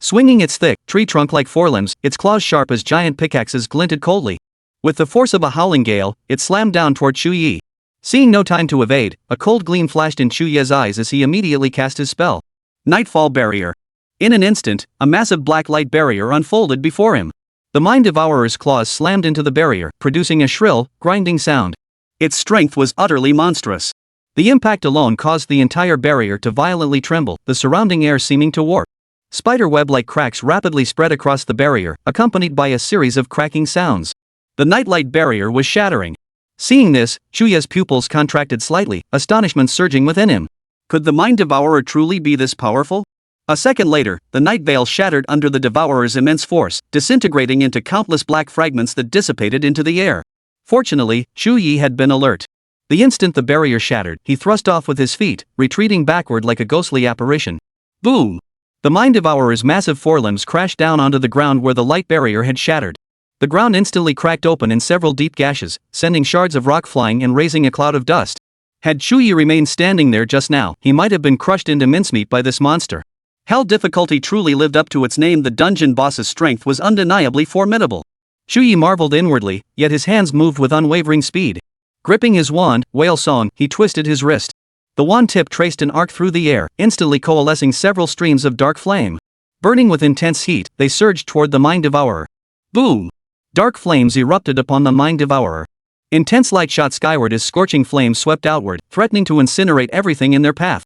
Swinging its thick, tree trunk-like forelimbs, its claws sharp as giant pickaxes glinted coldly. With the force of a howling gale, it slammed down toward Chu Ye. Seeing no time to evade, a cold gleam flashed in Chu Ye's eyes as he immediately cast his spell. Nightfall Barrier. In an instant, a massive black light barrier unfolded before him. The Mind Devourer's claws slammed into the barrier, producing a shrill, grinding sound. Its strength was utterly monstrous. The impact alone caused the entire barrier to violently tremble, the surrounding air seeming to warp. Spiderweb-like cracks rapidly spread across the barrier, accompanied by a series of cracking sounds. The nightlight barrier was shattering. Seeing this, Chu Ye's pupils contracted slightly, astonishment surging within him. Could the Mind Devourer truly be this powerful? A second later, the night veil shattered under the Devourer's immense force, disintegrating into countless black fragments that dissipated into the air. Fortunately, Chu Ye had been alert. The instant the barrier shattered, he thrust off with his feet, retreating backward like a ghostly apparition. Boom! The Mind Devourer's massive forelimbs crashed down onto the ground where the light barrier had shattered. The ground instantly cracked open in several deep gashes, sending shards of rock flying and raising a cloud of dust. Had Chu Ye remained standing there just now, he might have been crushed into mincemeat by this monster. Hell difficulty truly lived up to its name. The dungeon boss's strength was undeniably formidable. Chu Ye marveled inwardly, yet his hands moved with unwavering speed. Gripping his wand, Whale Song, he twisted his wrist. The wand tip traced an arc through the air, instantly coalescing several streams of dark flame. Burning with intense heat, they surged toward the Mind Devourer. Boom! Dark flames erupted upon the Mind Devourer. Intense light shot skyward as scorching flames swept outward, threatening to incinerate everything in their path.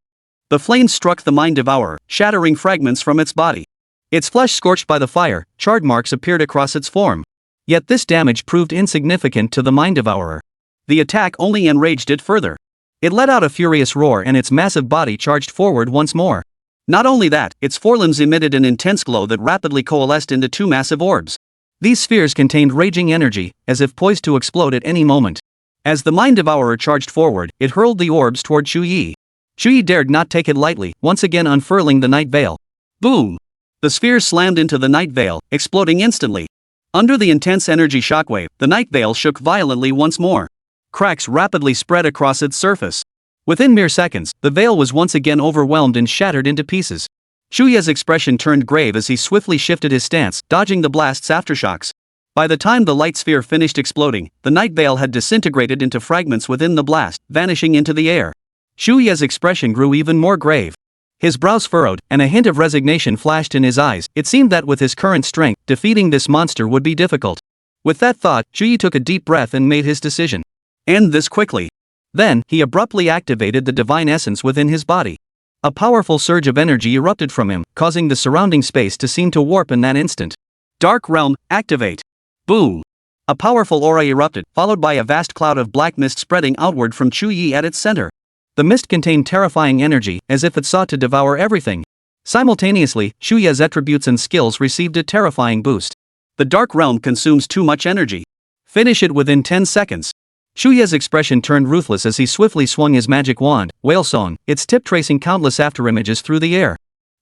The flames struck the Mind Devourer, shattering fragments from its body. Its flesh scorched by the fire, charred marks appeared across its form. Yet this damage proved insignificant to the Mind Devourer. The attack only enraged it further. It let out a furious roar and its massive body charged forward once more. Not only that, its forelimbs emitted an intense glow that rapidly coalesced into 2 massive orbs. These spheres contained raging energy, as if poised to explode at any moment. As the Mind Devourer charged forward, it hurled the orbs toward Chu Ye. Chu Ye dared not take it lightly, once again unfurling the night veil. Boom! The spheres slammed into the night veil, exploding instantly. Under the intense energy shockwave, the night veil shook violently once more. Cracks rapidly spread across its surface. Within mere seconds, the veil was once again overwhelmed and shattered into pieces. Chu Ye's expression turned grave as he swiftly shifted his stance, dodging the blast's aftershocks. By the time the light sphere finished exploding, the night veil had disintegrated into fragments within the blast, vanishing into the air. Chu Ye's expression grew even more grave. His brows furrowed, and a hint of resignation flashed in his eyes. It seemed that with his current strength, defeating this monster would be difficult. With that thought, Chu Ye took a deep breath and made his decision. End this quickly. Then, he abruptly activated the divine essence within his body. A powerful surge of energy erupted from him, causing the surrounding space to seem to warp in that instant. Dark Realm, activate. Boom! A powerful aura erupted, followed by a vast cloud of black mist spreading outward from Chu Ye at its center. The mist contained terrifying energy, as if it sought to devour everything. Simultaneously, Chu Ye's attributes and skills received a terrifying boost. The Dark Realm consumes too much energy. Finish it within 10 seconds. Chu Ye's expression turned ruthless as he swiftly swung his magic wand, Whale Song, its tip tracing countless afterimages through the air.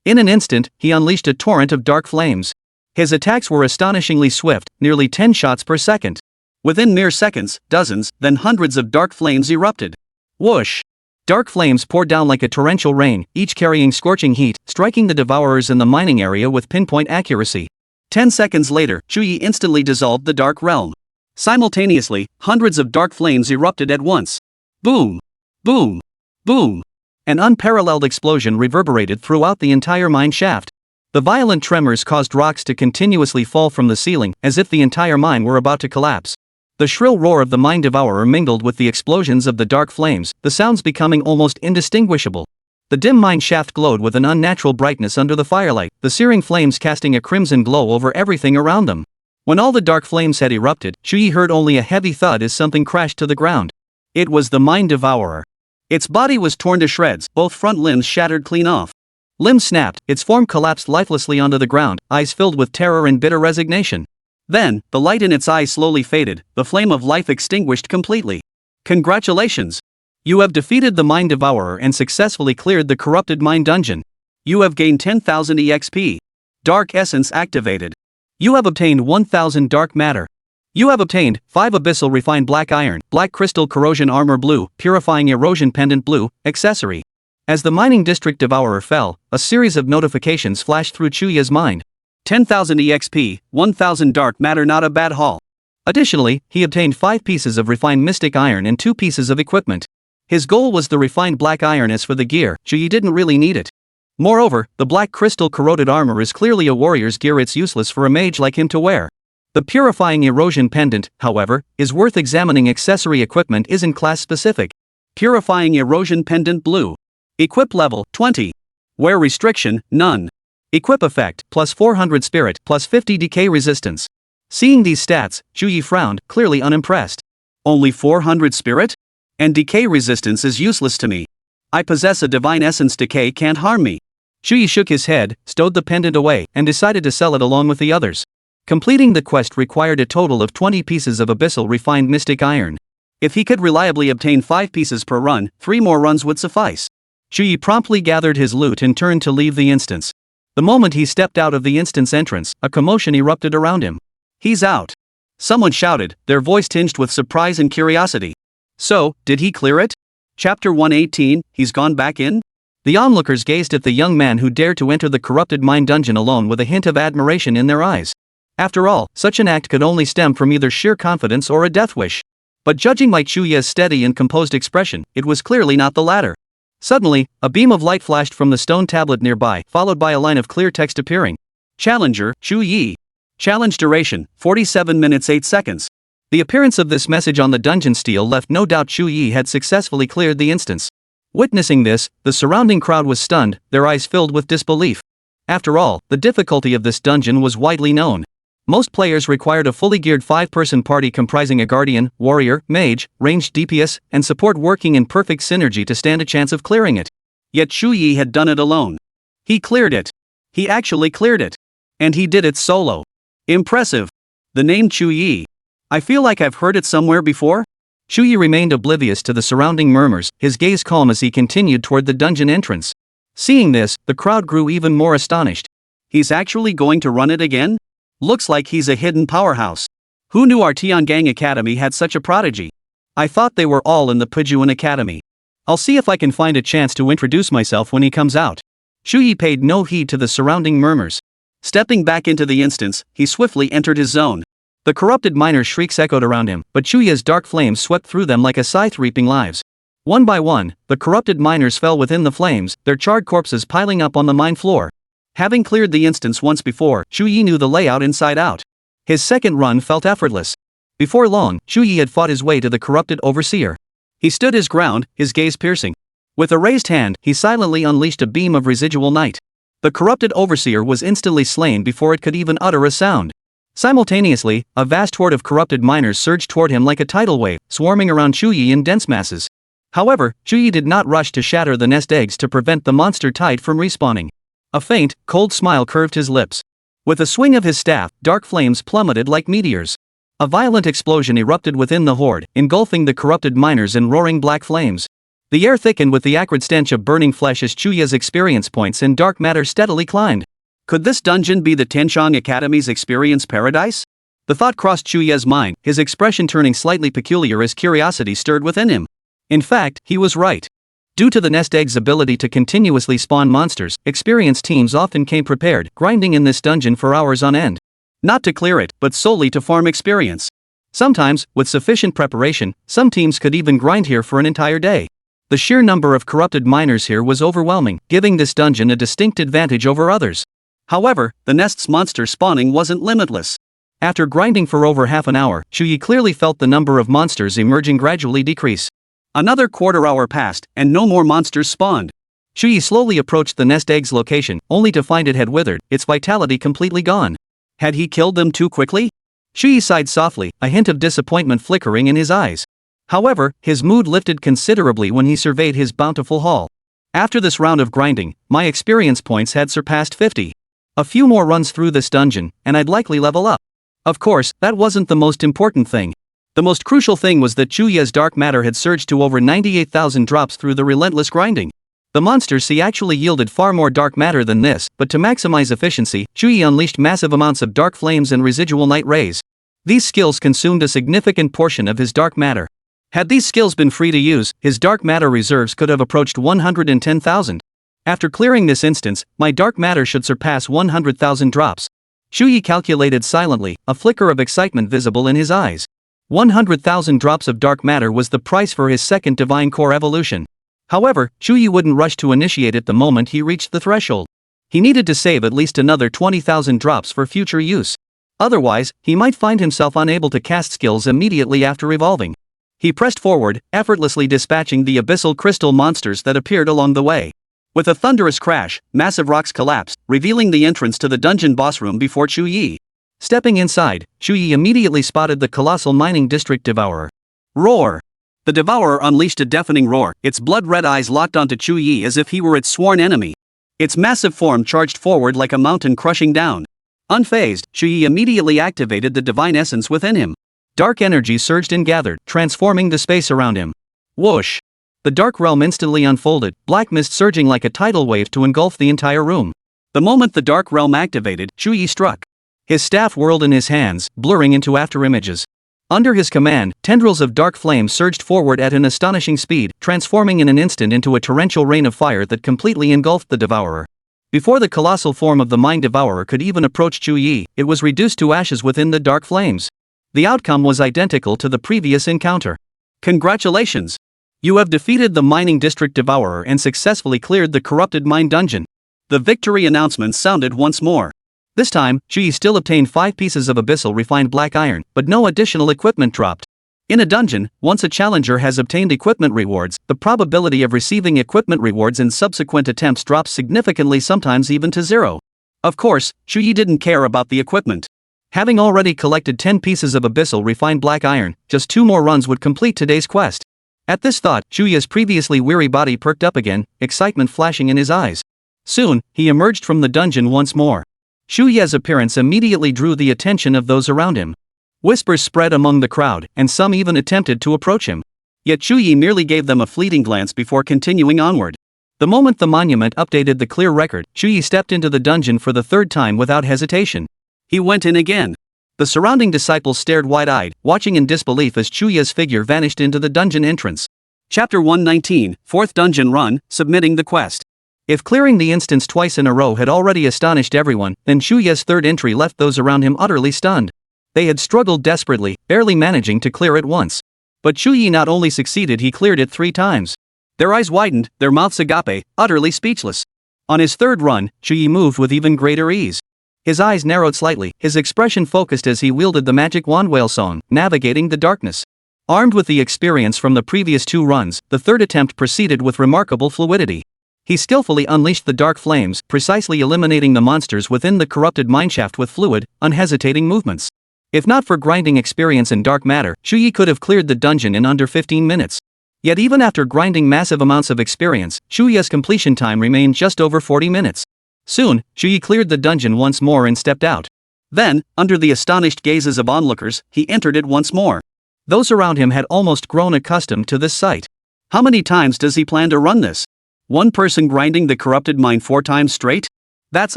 In an instant, he unleashed a torrent of dark flames. His attacks were astonishingly swift, nearly 10 shots per second. Within mere seconds, dozens, then hundreds of dark flames erupted. Whoosh! Dark flames poured down like a torrential rain, each carrying scorching heat, striking the devourers in the mining area with pinpoint accuracy. 10 seconds later, Chu Ye instantly dissolved the Dark Realm. Simultaneously, hundreds of dark flames erupted at once. Boom! Boom! Boom! An unparalleled explosion reverberated throughout the entire mine shaft. The violent tremors caused rocks to continuously fall from the ceiling, as if the entire mine were about to collapse. The shrill roar of the mine devourer mingled with the explosions of the dark flames, the sounds becoming almost indistinguishable. The dim mine shaft glowed with an unnatural brightness under the firelight, the searing flames casting a crimson glow over everything around them. When all the dark flames had erupted, Chu Ye heard only a heavy thud as something crashed to the ground. It was the mine devourer. Its body was torn to shreds, both front limbs shattered clean off. Limbs snapped, its form collapsed lifelessly onto the ground, eyes filled with terror and bitter resignation. Then, the light in its eyes slowly faded, the flame of life extinguished completely. Congratulations! You have defeated the Mine Devourer and successfully cleared the corrupted mine dungeon. You have gained 10,000 EXP. Dark Essence activated. You have obtained 1,000 Dark Matter. You have obtained 5 Abyssal Refined Black Iron, Black Crystal Corrosion Armor Blue, Purifying Erosion Pendant Blue, accessory. As the mining district devourer fell, a series of notifications flashed through Chu Ye's mind. 10,000 EXP, 1,000 Dark Matter, not a bad haul. Additionally, he obtained 5 pieces of refined mystic iron and 2 pieces of equipment. His goal was the refined black iron. As for the gear, Chu Ye didn't really need it. Moreover, the black crystal corroded armor is clearly a warrior's gear. It's useless for a mage like him to wear. The purifying erosion pendant, however, is worth examining. Accessory equipment isn't class specific. Purifying erosion pendant blue. Equip level 20. Wear restriction none. Equip effect plus 400 spirit plus 50 decay resistance. Seeing these stats, Chu Ye frowned, clearly unimpressed. Only 400 spirit? And decay resistance is useless to me. I possess a divine essence. Decay can't harm me. Chu Ye shook his head, stowed the pendant away, and decided to sell it along with the others. Completing the quest required a total of 20 pieces of abyssal refined mystic iron. If he could reliably obtain 5 pieces per run, 3 more runs would suffice. Chu Ye promptly gathered his loot and turned to leave the instance. The moment he stepped out of the instance entrance, a commotion erupted around him. He's out! Someone shouted, their voice tinged with surprise and curiosity. So, did he clear it? Chapter 118, he's gone back in? The onlookers gazed at the young man who dared to enter the corrupted mine dungeon alone with a hint of admiration in their eyes. After all, such an act could only stem from either sheer confidence or a death wish. But judging by Chu Ye's steady and composed expression, it was clearly not the latter. Suddenly, a beam of light flashed from the stone tablet nearby, followed by a line of clear text appearing. Challenger, Chu Ye. Challenge duration, 47 minutes 8 seconds. The appearance of this message on the dungeon stele left no doubt Chu Ye had successfully cleared the instance. Witnessing this, the surrounding crowd was stunned, their eyes filled with disbelief. After all, the difficulty of this dungeon was widely known. Most players required a fully geared 5-person party comprising a guardian, warrior, mage, ranged DPS, and support working in perfect synergy to stand a chance of clearing it. Yet Chu Ye had done it alone. He cleared it. He actually cleared it. And he did it solo. Impressive. The name Chu Ye. I feel like I've heard it somewhere before. Chu Ye remained oblivious to the surrounding murmurs, his gaze calm as he continued toward the dungeon entrance. Seeing this, the crowd grew even more astonished. He's actually going to run it again? Looks like he's a hidden powerhouse. Who knew our Tiangang Academy had such a prodigy? I thought they were all in the Pujuan Academy. I'll see if I can find a chance to introduce myself when he comes out. Chu Ye paid no heed to the surrounding murmurs. Stepping back into the instance, he swiftly entered his zone. The corrupted miner's shrieks echoed around him, but Chu Ye's dark flames swept through them like a scythe reaping lives. One by one, the corrupted miners fell within the flames, their charred corpses piling up on the mine floor. Having cleared the instance once before, Chu Ye knew the layout inside out. His second run felt effortless. Before long, Chu Ye had fought his way to the corrupted overseer. He stood his ground, his gaze piercing. With a raised hand, he silently unleashed a beam of residual night. The corrupted overseer was instantly slain before it could even utter a sound. Simultaneously, a vast horde of corrupted miners surged toward him like a tidal wave, swarming around Chu Ye in dense masses. However, Chu Ye did not rush to shatter the nest eggs to prevent the monster tide from respawning. A faint, cold smile curved his lips. With a swing of his staff, dark flames plummeted like meteors. A violent explosion erupted within the horde, engulfing the corrupted miners in roaring black flames. The air thickened with the acrid stench of burning flesh as Chu Ye's experience points in dark matter steadily climbed. Could this dungeon be the Tenshang Academy's experience paradise? The thought crossed Chu Ye's mind, his expression turning slightly peculiar as curiosity stirred within him. In fact, he was right. Due to the nest egg's ability to continuously spawn monsters, experienced teams often came prepared, grinding in this dungeon for hours on end. Not to clear it, but solely to farm experience. Sometimes, with sufficient preparation, some teams could even grind here for an entire day. The sheer number of corrupted miners here was overwhelming, giving this dungeon a distinct advantage over others. However, the nest's monster spawning wasn't limitless. After grinding for over half an hour, Chu Ye clearly felt the number of monsters emerging gradually decrease. Another quarter hour passed, and no more monsters spawned. Chu Ye slowly approached the nest egg's location, only to find it had withered, its vitality completely gone. Had he killed them too quickly? Chu Ye sighed softly, a hint of disappointment flickering in his eyes. However, his mood lifted considerably when he surveyed his bountiful haul. After this round of grinding, my experience points had surpassed 50. A few more runs through this dungeon, and I'd likely level up. Of course, that wasn't the most important thing. The most crucial thing was that Chu Ye's dark matter had surged to over 98,000 drops through the relentless grinding. The monsters he actually yielded far more dark matter than this, but to maximize efficiency, Chu Ye unleashed massive amounts of dark flames and residual night rays. These skills consumed a significant portion of his dark matter. Had these skills been free to use, his dark matter reserves could have approached 110,000. After clearing this instance, my dark matter should surpass 100,000 drops. Chu Ye calculated silently, a flicker of excitement visible in his eyes. 100,000 drops of dark matter was the price for his second divine core evolution. However, Chu Ye wouldn't rush to initiate it the moment he reached the threshold. He needed to save at least another 20,000 drops for future use. Otherwise, he might find himself unable to cast skills immediately after evolving. He pressed forward, effortlessly dispatching the abyssal crystal monsters that appeared along the way. With a thunderous crash, massive rocks collapsed, revealing the entrance to the dungeon boss room before Chu Ye. Stepping inside, Chu Ye immediately spotted the colossal mining district devourer. Roar! The devourer unleashed a deafening roar, its blood-red eyes locked onto Chu Ye as if he were its sworn enemy. Its massive form charged forward like a mountain crushing down. Unfazed, Chu Ye immediately activated the divine essence within him. Dark energy surged and gathered, transforming the space around him. Whoosh! The dark realm instantly unfolded, black mist surging like a tidal wave to engulf the entire room. The moment the dark realm activated, Chu Ye struck. His staff whirled in his hands, blurring into afterimages. Under his command, tendrils of dark flame surged forward at an astonishing speed, transforming in an instant into a torrential rain of fire that completely engulfed the devourer. Before the colossal form of the mine devourer could even approach Chu Ye, it was reduced to ashes within the dark flames. The outcome was identical to the previous encounter. Congratulations! You have defeated the mining district devourer and successfully cleared the corrupted mine dungeon. The victory announcement sounded once more. This time, Chu Ye still obtained 5 pieces of abyssal refined black iron, but no additional equipment dropped. In a dungeon, once a challenger has obtained equipment rewards, the probability of receiving equipment rewards in subsequent attempts drops significantly, sometimes even to 0. Of course, Chu Ye didn't care about the equipment. Having already collected 10 pieces of abyssal refined black iron, just 2 more runs would complete today's quest. At this thought, Chu Ye's previously weary body perked up again, excitement flashing in his eyes. Soon, he emerged from the dungeon once more. Chu Ye's appearance immediately drew the attention of those around him. Whispers spread among the crowd, and some even attempted to approach him. Yet Chu Ye merely gave them a fleeting glance before continuing onward. The moment the monument updated the clear record, Chu Ye stepped into the dungeon for the 3rd time without hesitation. He went in again. The surrounding disciples stared wide-eyed, watching in disbelief as Chu Ye's figure vanished into the dungeon entrance. Chapter 119, 4th Dungeon Run, Submitting the Quest. If clearing the instance twice in a row had already astonished everyone, then Chu Ye's 3rd entry left those around him utterly stunned. They had struggled desperately, barely managing to clear it once. But Chu Ye not only succeeded, he cleared it 3 times. Their eyes widened, their mouths agape, utterly speechless. On his third run, Chu Ye moved with even greater ease. His eyes narrowed slightly, his expression focused as he wielded the magic wand whale song, navigating the darkness. Armed with the experience from the previous 2 runs, the third attempt proceeded with remarkable fluidity. He skillfully unleashed the dark flames, precisely eliminating the monsters within the corrupted mineshaft with fluid, unhesitating movements. If not for grinding experience in dark matter, Chu Ye could have cleared the dungeon in under 15 minutes. Yet even after grinding massive amounts of experience, Chu Ye's completion time remained just over 40 minutes. Soon, Chu Ye cleared the dungeon once more and stepped out. Then, under the astonished gazes of onlookers, he entered it once more. Those around him had almost grown accustomed to this sight. How many times does he plan to run this? One person grinding the corrupted mine 4 times straight? That's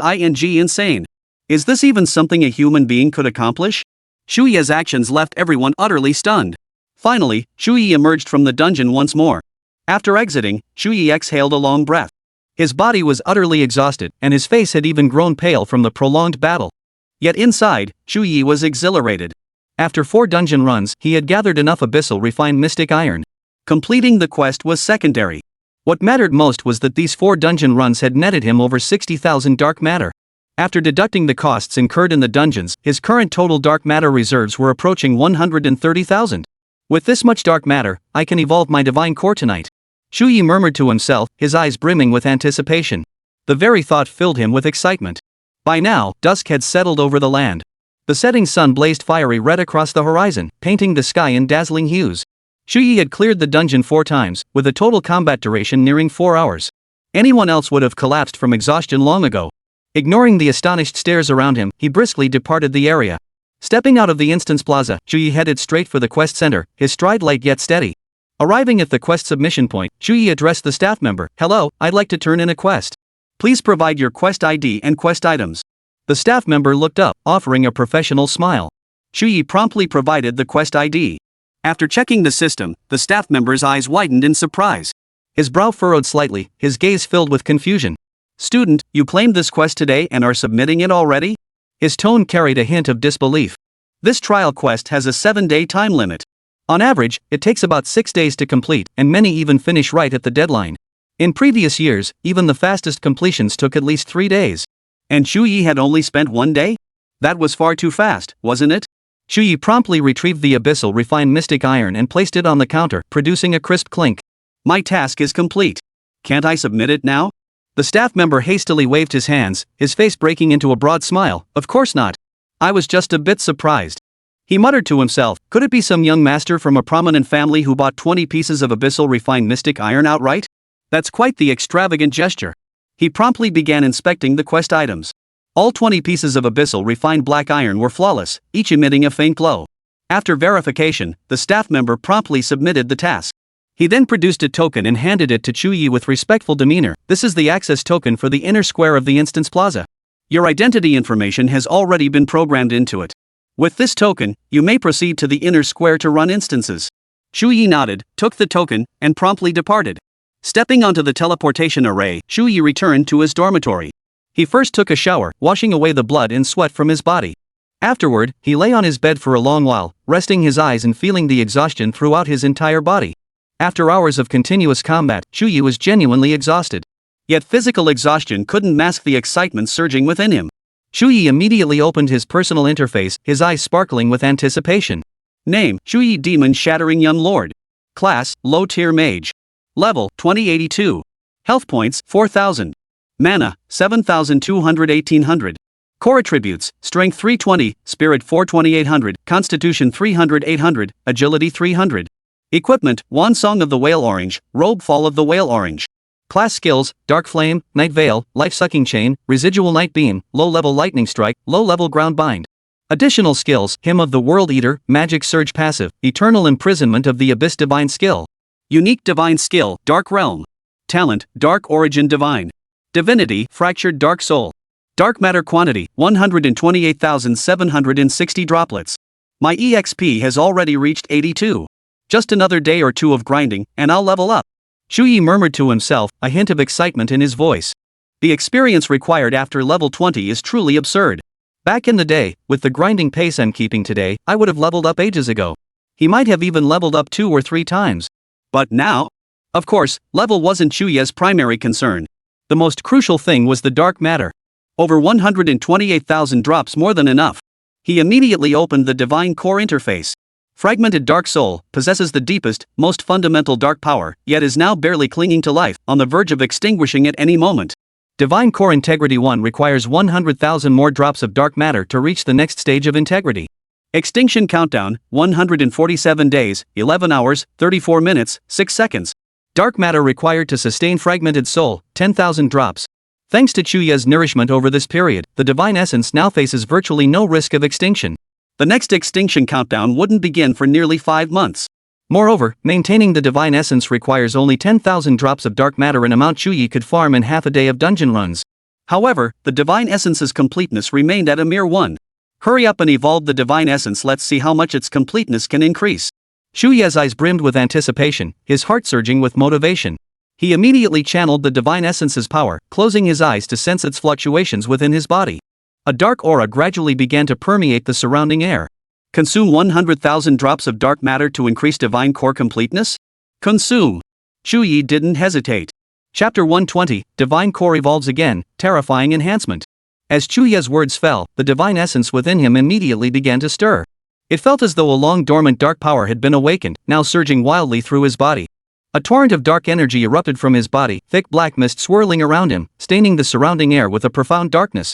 insane. Is this even something a human being could accomplish? Chu Ye's actions left everyone utterly stunned. Finally, Chu Ye emerged from the dungeon once more. After exiting, Chu Ye exhaled a long breath. His body was utterly exhausted, and his face had even grown pale from the prolonged battle. Yet inside, Chu Ye was exhilarated. After 4 dungeon runs, he had gathered enough abyssal refined mystic iron. Completing the quest was secondary. What mattered most was that these 4 dungeon runs had netted him over 60,000 dark matter. After deducting the costs incurred in the dungeons, his current total dark matter reserves were approaching 130,000. With this much dark matter, I can evolve my divine core tonight. Chu Ye murmured to himself, his eyes brimming with anticipation. The very thought filled him with excitement. By now, dusk had settled over the land. The setting sun blazed fiery red across the horizon, painting the sky in dazzling hues. Chu Ye had cleared the dungeon 4 times, with a total combat duration nearing 4 hours. Anyone else would have collapsed from exhaustion long ago. Ignoring the astonished stares around him, he briskly departed the area. Stepping out of the instance plaza, Chu Ye headed straight for the quest center, his stride light yet steady. Arriving at the quest submission point, Chu Ye addressed the staff member. "Hello, I'd like to turn in a quest. Please provide your quest ID and quest items." The staff member looked up, offering a professional smile. Chu Ye promptly provided the quest ID. After checking the system, the staff member's eyes widened in surprise. His brow furrowed slightly, his gaze filled with confusion. "Student, you claimed this quest today and are submitting it already?" His tone carried a hint of disbelief. "This trial quest has a 7-day time limit. On average, it takes about 6 days to complete, and many even finish right at the deadline. In previous years, even the fastest completions took at least 3 days. And Chu Ye had only spent 1 day? That was far too fast, wasn't it?" Chu Ye promptly retrieved the abyssal refined mystic iron and placed it on the counter, producing a crisp clink. "My task is complete. Can't I submit it now?" The staff member hastily waved his hands, his face breaking into a broad smile. "Of course not. I was just a bit surprised." He muttered to himself, could it be some young master from a prominent family who bought 20 pieces of abyssal refined mystic iron outright? That's quite the extravagant gesture. He promptly began inspecting the quest items. All 20 pieces of abyssal refined black iron were flawless, each emitting a faint glow. After verification, the staff member promptly submitted the task. He then produced a token and handed it to Chu Ye with respectful demeanor. "This is the access token for the inner square of the instance plaza. Your identity information has already been programmed into it. With this token, you may proceed to the inner square to run instances." Chu Ye nodded, took the token, and promptly departed. Stepping onto the teleportation array, Chu Ye returned to his dormitory. He first took a shower, washing away the blood and sweat from his body. Afterward, he lay on his bed for a long while, resting his eyes and feeling the exhaustion throughout his entire body. After hours of continuous combat, Chu Ye was genuinely exhausted. Yet physical exhaustion couldn't mask the excitement surging within him. Chu Ye immediately opened his personal interface, his eyes sparkling with anticipation. Name: Chu Ye, Demon Shattering Young Lord. Class: Low Tier Mage. Level: 2082. Health points: 4000. Mana: 7200 1800. Core attributes: Strength 320, Spirit 420 800, Constitution 300 800, Agility 300. Equipment: Wand Song of the Whale Orange, Robe Fall of the Whale Orange. Class skills: Dark Flame, Night Veil, Life-Sucking Chain, Residual Night Beam, Low-Level Lightning Strike, Low-Level Ground Bind. Additional skills: Hymn of the World Eater, Magic Surge Passive, Eternal Imprisonment of the Abyss Divine Skill. Unique Divine Skill: Dark Realm. Talent: Dark Origin Divine. Divinity: Fractured Dark Soul. Dark Matter Quantity: 128,760 droplets. My EXP has already reached 82. Just another day or 2 of grinding, and I'll level up. Chu Ye murmured to himself, a hint of excitement in his voice. The experience required after level 20 is truly absurd. Back in the day, with the grinding pace I'm keeping today, I would have leveled up ages ago. He might have even leveled up 2 or 3 times. But now? Of course, level wasn't Chu Ye's primary concern. The most crucial thing was the dark matter. Over 128,000 drops, more than enough. He immediately opened the Divine Core interface. Fragmented Dark Soul possesses the deepest, most fundamental dark power, yet is now barely clinging to life, on the verge of extinguishing at any moment. Divine Core Integrity 1 requires 100,000 more drops of dark matter to reach the next stage of integrity. Extinction countdown, 147 days, 11 hours, 34 minutes, 6 seconds. Dark matter required to sustain Fragmented Soul, 10,000 drops. Thanks to Chu Ye's nourishment over this period, the Divine Essence now faces virtually no risk of extinction. The next extinction countdown wouldn't begin for nearly 5 months. Moreover, maintaining the Divine Essence requires only 10,000 drops of dark matter, an amount Chu Ye could farm in half a day of dungeon runs. However, the Divine Essence's completeness remained at a mere 1. Hurry up and evolve the Divine Essence, let's see how much its completeness can increase. Chu Ye's eyes brimmed with anticipation, his heart surging with motivation. He immediately channeled the Divine Essence's power, closing his eyes to sense its fluctuations within his body. A dark aura gradually began to permeate the surrounding air. Consume 100,000 drops of dark matter to increase Divine Core completeness? Consume. Chu Ye didn't hesitate. Chapter 120, Divine Core evolves again, terrifying enhancement. As Chu Ye's words fell, the Divine Essence within him immediately began to stir. It felt as though a long-dormant dark power had been awakened, now surging wildly through his body. A torrent of dark energy erupted from his body, thick black mist swirling around him, staining the surrounding air with a profound darkness.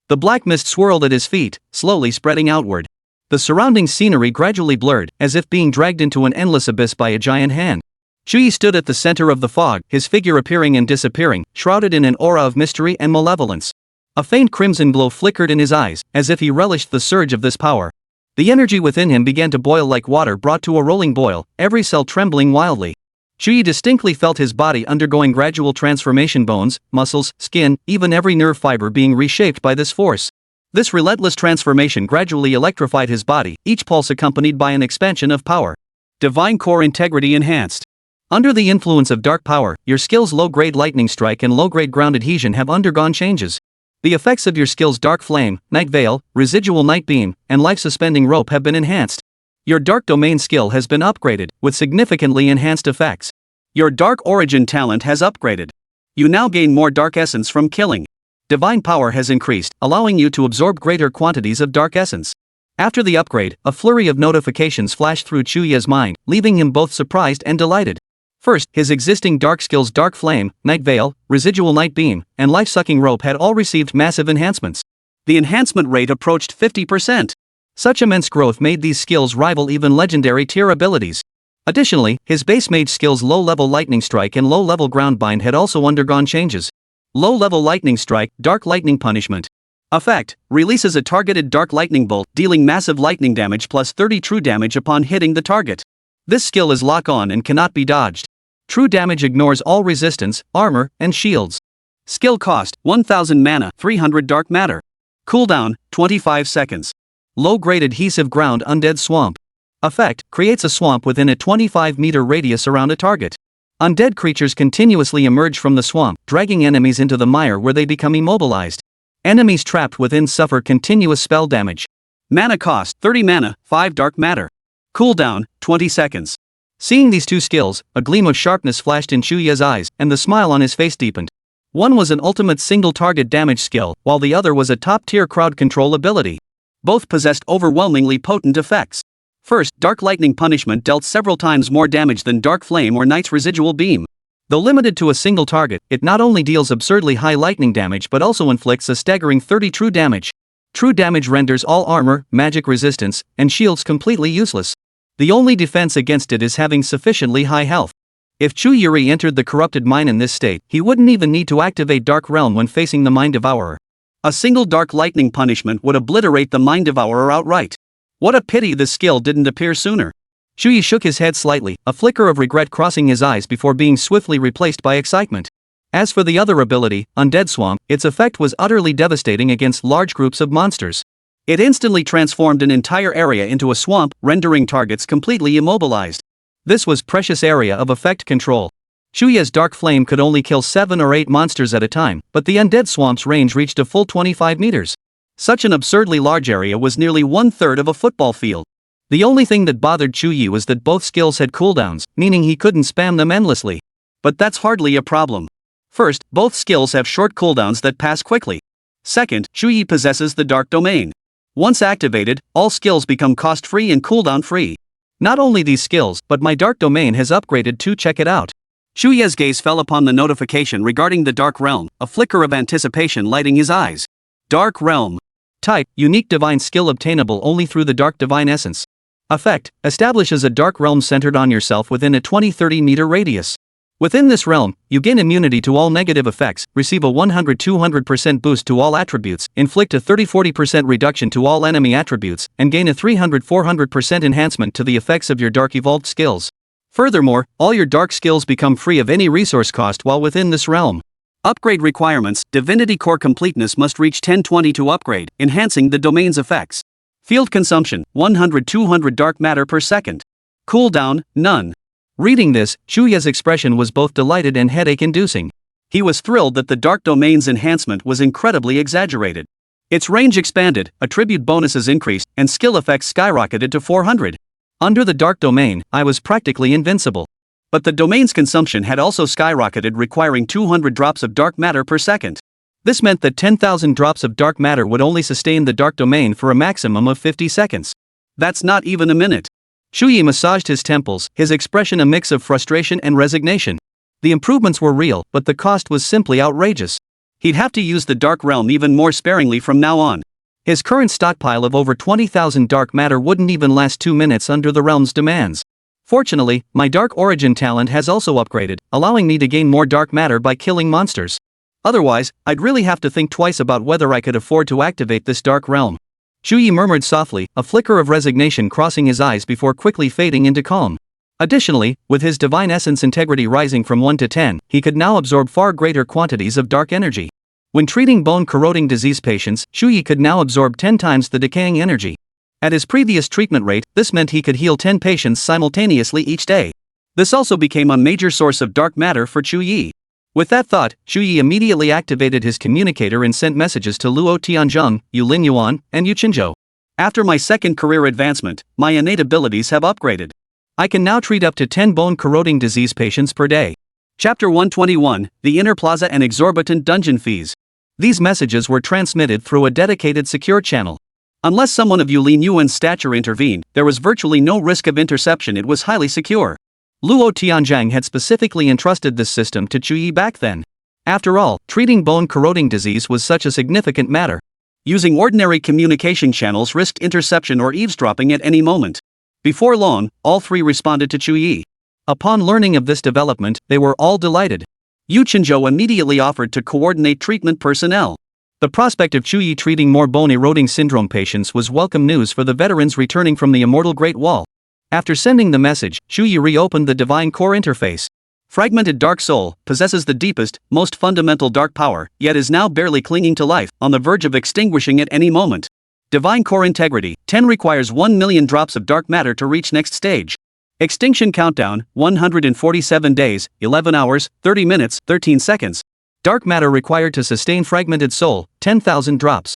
The black mist swirled at his feet, slowly spreading outward. The surrounding scenery gradually blurred, as if being dragged into an endless abyss by a giant hand. Chu Ye stood at the center of the fog, his figure appearing and disappearing, shrouded in an aura of mystery and malevolence. A faint crimson glow flickered in his eyes, as if he relished the surge of this power. The energy within him began to boil like water brought to a rolling boil, every cell trembling wildly. Chu Ye distinctly felt his body undergoing gradual transformation, bones, muscles, skin, even every nerve fiber being reshaped by this force. This relentless transformation gradually electrified his body, each pulse accompanied by an expansion of power. Divine Core Integrity enhanced. Under the influence of dark power, your skills low-grade Lightning Strike and low-grade Ground Adhesion have undergone changes. The effects of your skills Dark Flame, Night Veil, Residual Night Beam, and Life Suspending Rope have been enhanced. Your Dark Domain skill has been upgraded, with significantly enhanced effects. Your Dark Origin talent has upgraded. You now gain more Dark Essence from killing. Divine Power has increased, allowing you to absorb greater quantities of Dark Essence. After the upgrade, a flurry of notifications flashed through Chu Ye's mind, leaving him both surprised and delighted. First, his existing dark skills Dark Flame, Night Veil, Residual Night Beam, and Life-Sucking Rope had all received massive enhancements. The enhancement rate approached 50%. Such immense growth made these skills rival even legendary tier abilities. Additionally, his base mage skills low-level Lightning Strike and low-level Ground Bind had also undergone changes. Low-level Lightning Strike, Dark Lightning Punishment. Effect: releases a targeted dark lightning bolt, dealing massive lightning damage plus 30 true damage upon hitting the target. This skill is lock-on and cannot be dodged. True damage ignores all resistance, armor, and shields. Skill cost: 1000 mana, 300 dark matter. Cooldown: 25 seconds. Low-grade Adhesive Ground Undead Swamp. Effect: creates a swamp within a 25-meter radius around a target. Undead creatures continuously emerge from the swamp, dragging enemies into the mire where they become immobilized. Enemies trapped within suffer continuous spell damage. Mana cost: 30 mana, 5 dark matter. Cooldown: 20 seconds. Seeing these two skills, a gleam of sharpness flashed in Chu Ye's eyes, and the smile on his face deepened. One was an ultimate single-target damage skill, while the other was a top-tier crowd control ability. Both possessed overwhelmingly potent effects. First, Dark Lightning Punishment dealt several times more damage than Dark Flame or Night's Residual Beam. Though limited to a single target, it not only deals absurdly high lightning damage but also inflicts a staggering 30 true damage. True damage renders all armor, magic resistance, and shields completely useless. The only defense against it is having sufficiently high health. If Chu Ye entered the corrupted mine in this state, he wouldn't even need to activate Dark Realm when facing the Mind Devourer. A single Dark Lightning Punishment would obliterate the Mind Devourer outright. What a pity this skill didn't appear sooner. Chu Ye shook his head slightly, a flicker of regret crossing his eyes before being swiftly replaced by excitement. As for the other ability, Undead Swamp, its effect was utterly devastating against large groups of monsters. It instantly transformed an entire area into a swamp, rendering targets completely immobilized. This was precious area of effect control. Chu Ye's Dark Flame could only kill 7 or 8 monsters at a time, but the Undead Swamp's range reached a full 25 meters. Such an absurdly large area was nearly 1/3 of a football field. The only thing that bothered Chu Ye was that both skills had cooldowns, meaning he couldn't spam them endlessly. But that's hardly a problem. First, both skills have short cooldowns that pass quickly. Second, Chu Ye possesses the Dark Domain. Once activated, all skills become cost-free and cooldown-free. Not only these skills, but my Dark Domain has upgraded too. Check it out. Chu Ye's gaze fell upon the notification regarding the Dark Realm, a flicker of anticipation lighting his eyes. Dark Realm. Type, unique divine skill obtainable only through the Dark Divine Essence. Effect, establishes a dark realm centered on yourself within a 20-30 meter radius. Within this realm, you gain immunity to all negative effects, receive a 100-200% boost to all attributes, inflict a 30-40% reduction to all enemy attributes, and gain a 300-400% enhancement to the effects of your dark evolved skills. Furthermore, all your dark skills become free of any resource cost while within this realm. Upgrade requirements: Divinity Core completeness must reach 1020 to upgrade, enhancing the domain's effects. Field consumption: 100-200 dark matter per second. Cooldown: none. Reading this, Chu Ye's expression was both delighted and headache-inducing. He was thrilled that the Dark Domain's enhancement was incredibly exaggerated. Its range expanded, attribute bonuses increased, and skill effects skyrocketed to 400. Under the Dark Domain, I was practically invincible. But the domain's consumption had also skyrocketed, requiring 200 drops of dark matter per second. This meant that 10,000 drops of dark matter would only sustain the Dark Domain for a maximum of 50 seconds. That's not even a minute. Chu Ye massaged his temples, his expression a mix of frustration and resignation. The improvements were real, but the cost was simply outrageous. He'd have to use the Dark Realm even more sparingly from now on. His current stockpile of over 20,000 dark matter wouldn't even last 2 minutes under the realm's demands. Fortunately, my Dark Origin talent has also upgraded, allowing me to gain more dark matter by killing monsters. Otherwise, I'd really have to think twice about whether I could afford to activate this Dark Realm. Chu Ye murmured softly, a flicker of resignation crossing his eyes before quickly fading into calm. Additionally, with his divine essence integrity rising from 1 to 10, he could now absorb far greater quantities of dark energy. When treating bone-corroding disease patients, Chu Ye could now absorb 10 times the decaying energy. At his previous treatment rate, this meant he could heal 10 patients simultaneously each day. This also became a major source of dark matter for Chu Ye. With that thought, Chu Ye immediately activated his communicator and sent messages to Luo Tianzheng, Yu Lin Yuan, and Yu Qinzhou. After my second career advancement, my innate abilities have upgraded. I can now treat up to 10 bone-corroding disease patients per day. Chapter 121, The Inner Plaza and Exorbitant Dungeon Fees. These messages were transmitted through a dedicated secure channel. Unless someone of Yu Lin Yuan's stature intervened, there was virtually no risk of interception. It was highly secure. Luo Tianzheng had specifically entrusted this system to Chu Ye back then. After all, treating bone-corroding disease was such a significant matter. Using ordinary communication channels risked interception or eavesdropping at any moment. Before long, all three responded to Chu Ye. Upon learning of this development, they were all delighted. Yu Qinzhou immediately offered to coordinate treatment personnel. The prospect of Chu Ye treating more bone-eroding syndrome patients was welcome news for the veterans returning from the immortal Great Wall. After sending the message, Chu Ye reopened the Divine Core interface. Fragmented Dark Soul possesses the deepest, most fundamental dark power, yet is now barely clinging to life, on the verge of extinguishing at any moment. Divine Core Integrity, 10 requires 1 million drops of dark matter to reach next stage. Extinction Countdown, 147 days, 11 hours, 30 minutes, 13 seconds. Dark matter required to sustain Fragmented Soul, 10,000 drops.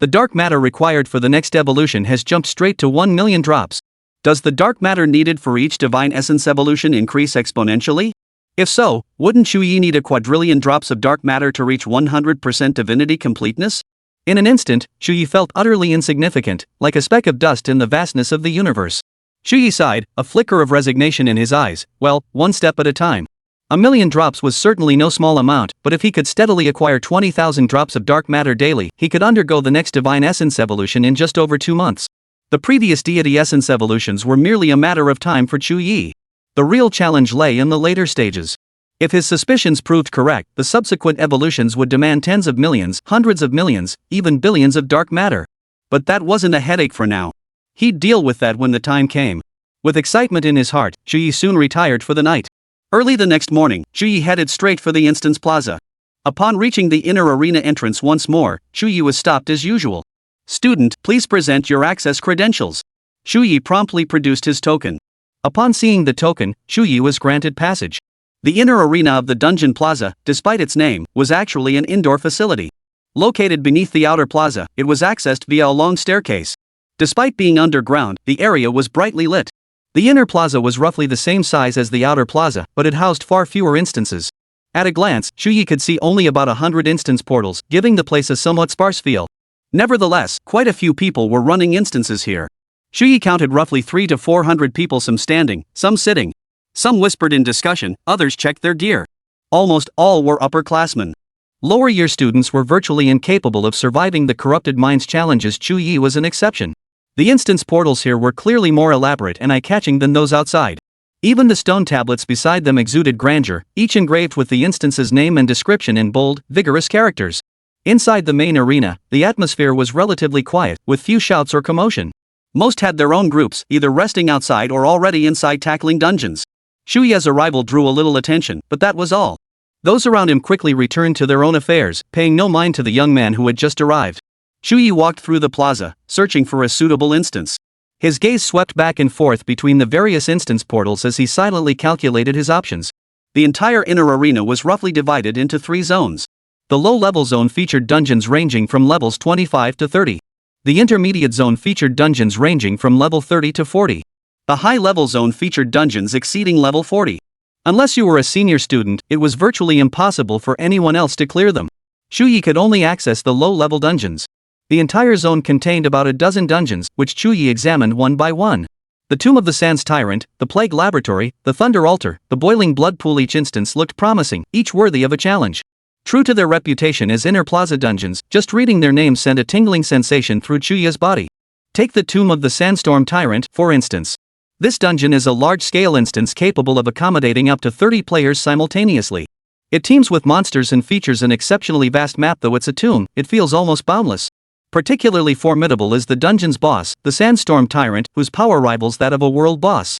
The dark matter required for the next evolution has jumped straight to 1 million drops. Does the dark matter needed for each divine essence evolution increase exponentially? If so, wouldn't Chu Ye need a quadrillion drops of dark matter to reach 100% divinity completeness? In an instant, Chu Ye felt utterly insignificant, like a speck of dust in the vastness of the universe. Chu Ye sighed, a flicker of resignation in his eyes. Well, one step at a time. 1 million drops was certainly no small amount, but if he could steadily acquire 20,000 drops of dark matter daily, he could undergo the next divine essence evolution in just over 2 months. The previous deity essence evolutions were merely a matter of time for Chu Ye. The real challenge lay in the later stages. If his suspicions proved correct, the subsequent evolutions would demand tens of millions, hundreds of millions, even billions of dark matter. But that wasn't a headache for now. He'd deal with that when the time came. With excitement in his heart, Chu Ye soon retired for the night. Early the next morning, Chu Ye headed straight for the Instance Plaza. Upon reaching the inner arena entrance once more, Chu Ye was stopped as usual. "Student, please present your access credentials." Chu Ye promptly produced his token. Upon seeing the token, Chu Ye was granted passage. The inner arena of the Dungeon Plaza, despite its name, was actually an indoor facility. Located beneath the outer plaza, it was accessed via a long staircase. Despite being underground, the area was brightly lit. The inner plaza was roughly the same size as the outer plaza, but it housed far fewer instances. At a glance, Chu Ye could see only about 100 instance portals, giving the place a somewhat sparse feel. Nevertheless, quite a few people were running instances here. Chu Ye counted roughly 300 to 400 people, some standing, some sitting. Some whispered in discussion, others checked their gear. Almost all were upperclassmen. Lower year students were virtually incapable of surviving the corrupted minds challenges. Chu Ye was an exception. The instance portals here were clearly more elaborate and eye-catching than those outside. Even the stone tablets beside them exuded grandeur, each engraved with the instance's name and description in bold, vigorous characters. Inside the main arena, the atmosphere was relatively quiet, with few shouts or commotion. Most had their own groups, either resting outside or already inside tackling dungeons. Chu Ye's arrival drew a little attention, but that was all. Those around him quickly returned to their own affairs, paying no mind to the young man who had just arrived. Chu Ye walked through the plaza, searching for a suitable instance. His gaze swept back and forth between the various instance portals as he silently calculated his options. The entire inner arena was roughly divided into 3 zones. The low-level zone featured dungeons ranging from levels 25 to 30. The intermediate zone featured dungeons ranging from level 30 to 40. The high-level zone featured dungeons exceeding level 40. Unless you were a senior student, it was virtually impossible for anyone else to clear them. Chu Ye could only access the low-level dungeons. The entire zone contained about a dozen dungeons, which Chu Ye examined one by one. The Tomb of the Sands Tyrant, the Plague Laboratory, the Thunder Altar, the Boiling Blood Pool. Each instance looked promising, each worthy of a challenge. True to their reputation as inner plaza dungeons, just reading their names sent a tingling sensation through Chu Ye's body. Take the Tomb of the Sandstorm Tyrant, for instance. This dungeon is a large-scale instance capable of accommodating up to 30 players simultaneously. It teems with monsters and features an exceptionally vast map. Though it's a tomb, it feels almost boundless. Particularly formidable is the dungeon's boss, the Sandstorm Tyrant, whose power rivals that of a world boss.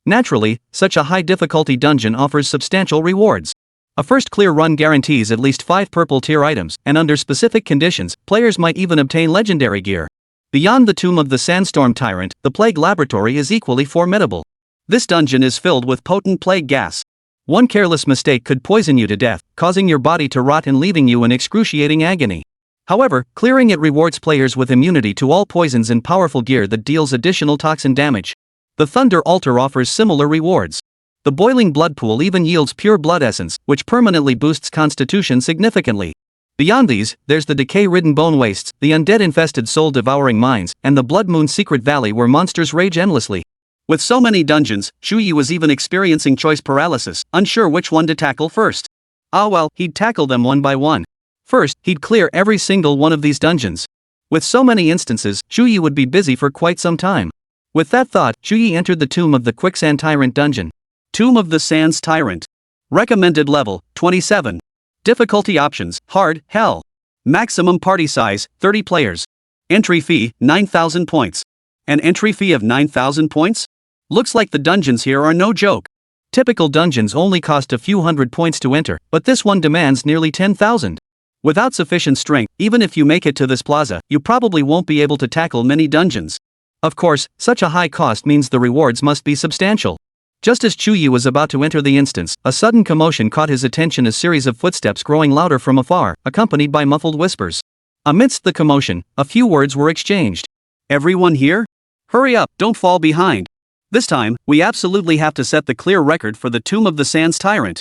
Naturally, such a high-difficulty dungeon offers substantial rewards. A first clear run guarantees at least 5 purple tier items, and under specific conditions, players might even obtain legendary gear. Beyond the Tomb of the Sandstorm Tyrant, the Plague Laboratory is equally formidable. This dungeon is filled with potent plague gas. One careless mistake could poison you to death, causing your body to rot and leaving you in excruciating agony. However, clearing it rewards players with immunity to all poisons and powerful gear that deals additional toxin damage. The Thunder Altar offers similar rewards. The Boiling Blood Pool even yields pure blood essence, which permanently boosts constitution significantly. Beyond these, there's the decay-ridden bone wastes, the undead-infested soul-devouring mines, and the Blood Moon Secret Valley where monsters rage endlessly. With so many dungeons, Chu Ye was even experiencing choice paralysis, unsure which one to tackle first. Ah well, he'd tackle them one by one. First, he'd clear every single one of these dungeons. With so many instances, Chu Ye would be busy for quite some time. With that thought, Chu Ye entered the Tomb of the Quicksand Tyrant dungeon. Tomb of the Sands Tyrant. Recommended level, 27. Difficulty options, hard, hell. Maximum party size, 30 players. Entry fee, 9,000 points. An entry fee of 9,000 points? Looks like the dungeons here are no joke. Typical dungeons only cost a few hundred points to enter, but this one demands nearly 10,000. Without sufficient strength, even if you make it to this plaza, you probably won't be able to tackle many dungeons. Of course, such a high cost means the rewards must be substantial. Just as Chu Ye was about to enter the instance, a sudden commotion caught his attention, a series of footsteps growing louder from afar, accompanied by muffled whispers. Amidst the commotion, a few words were exchanged. Everyone here? Hurry up, don't fall behind. This time, we absolutely have to set the clear record for the Tomb of the Sands Tyrant.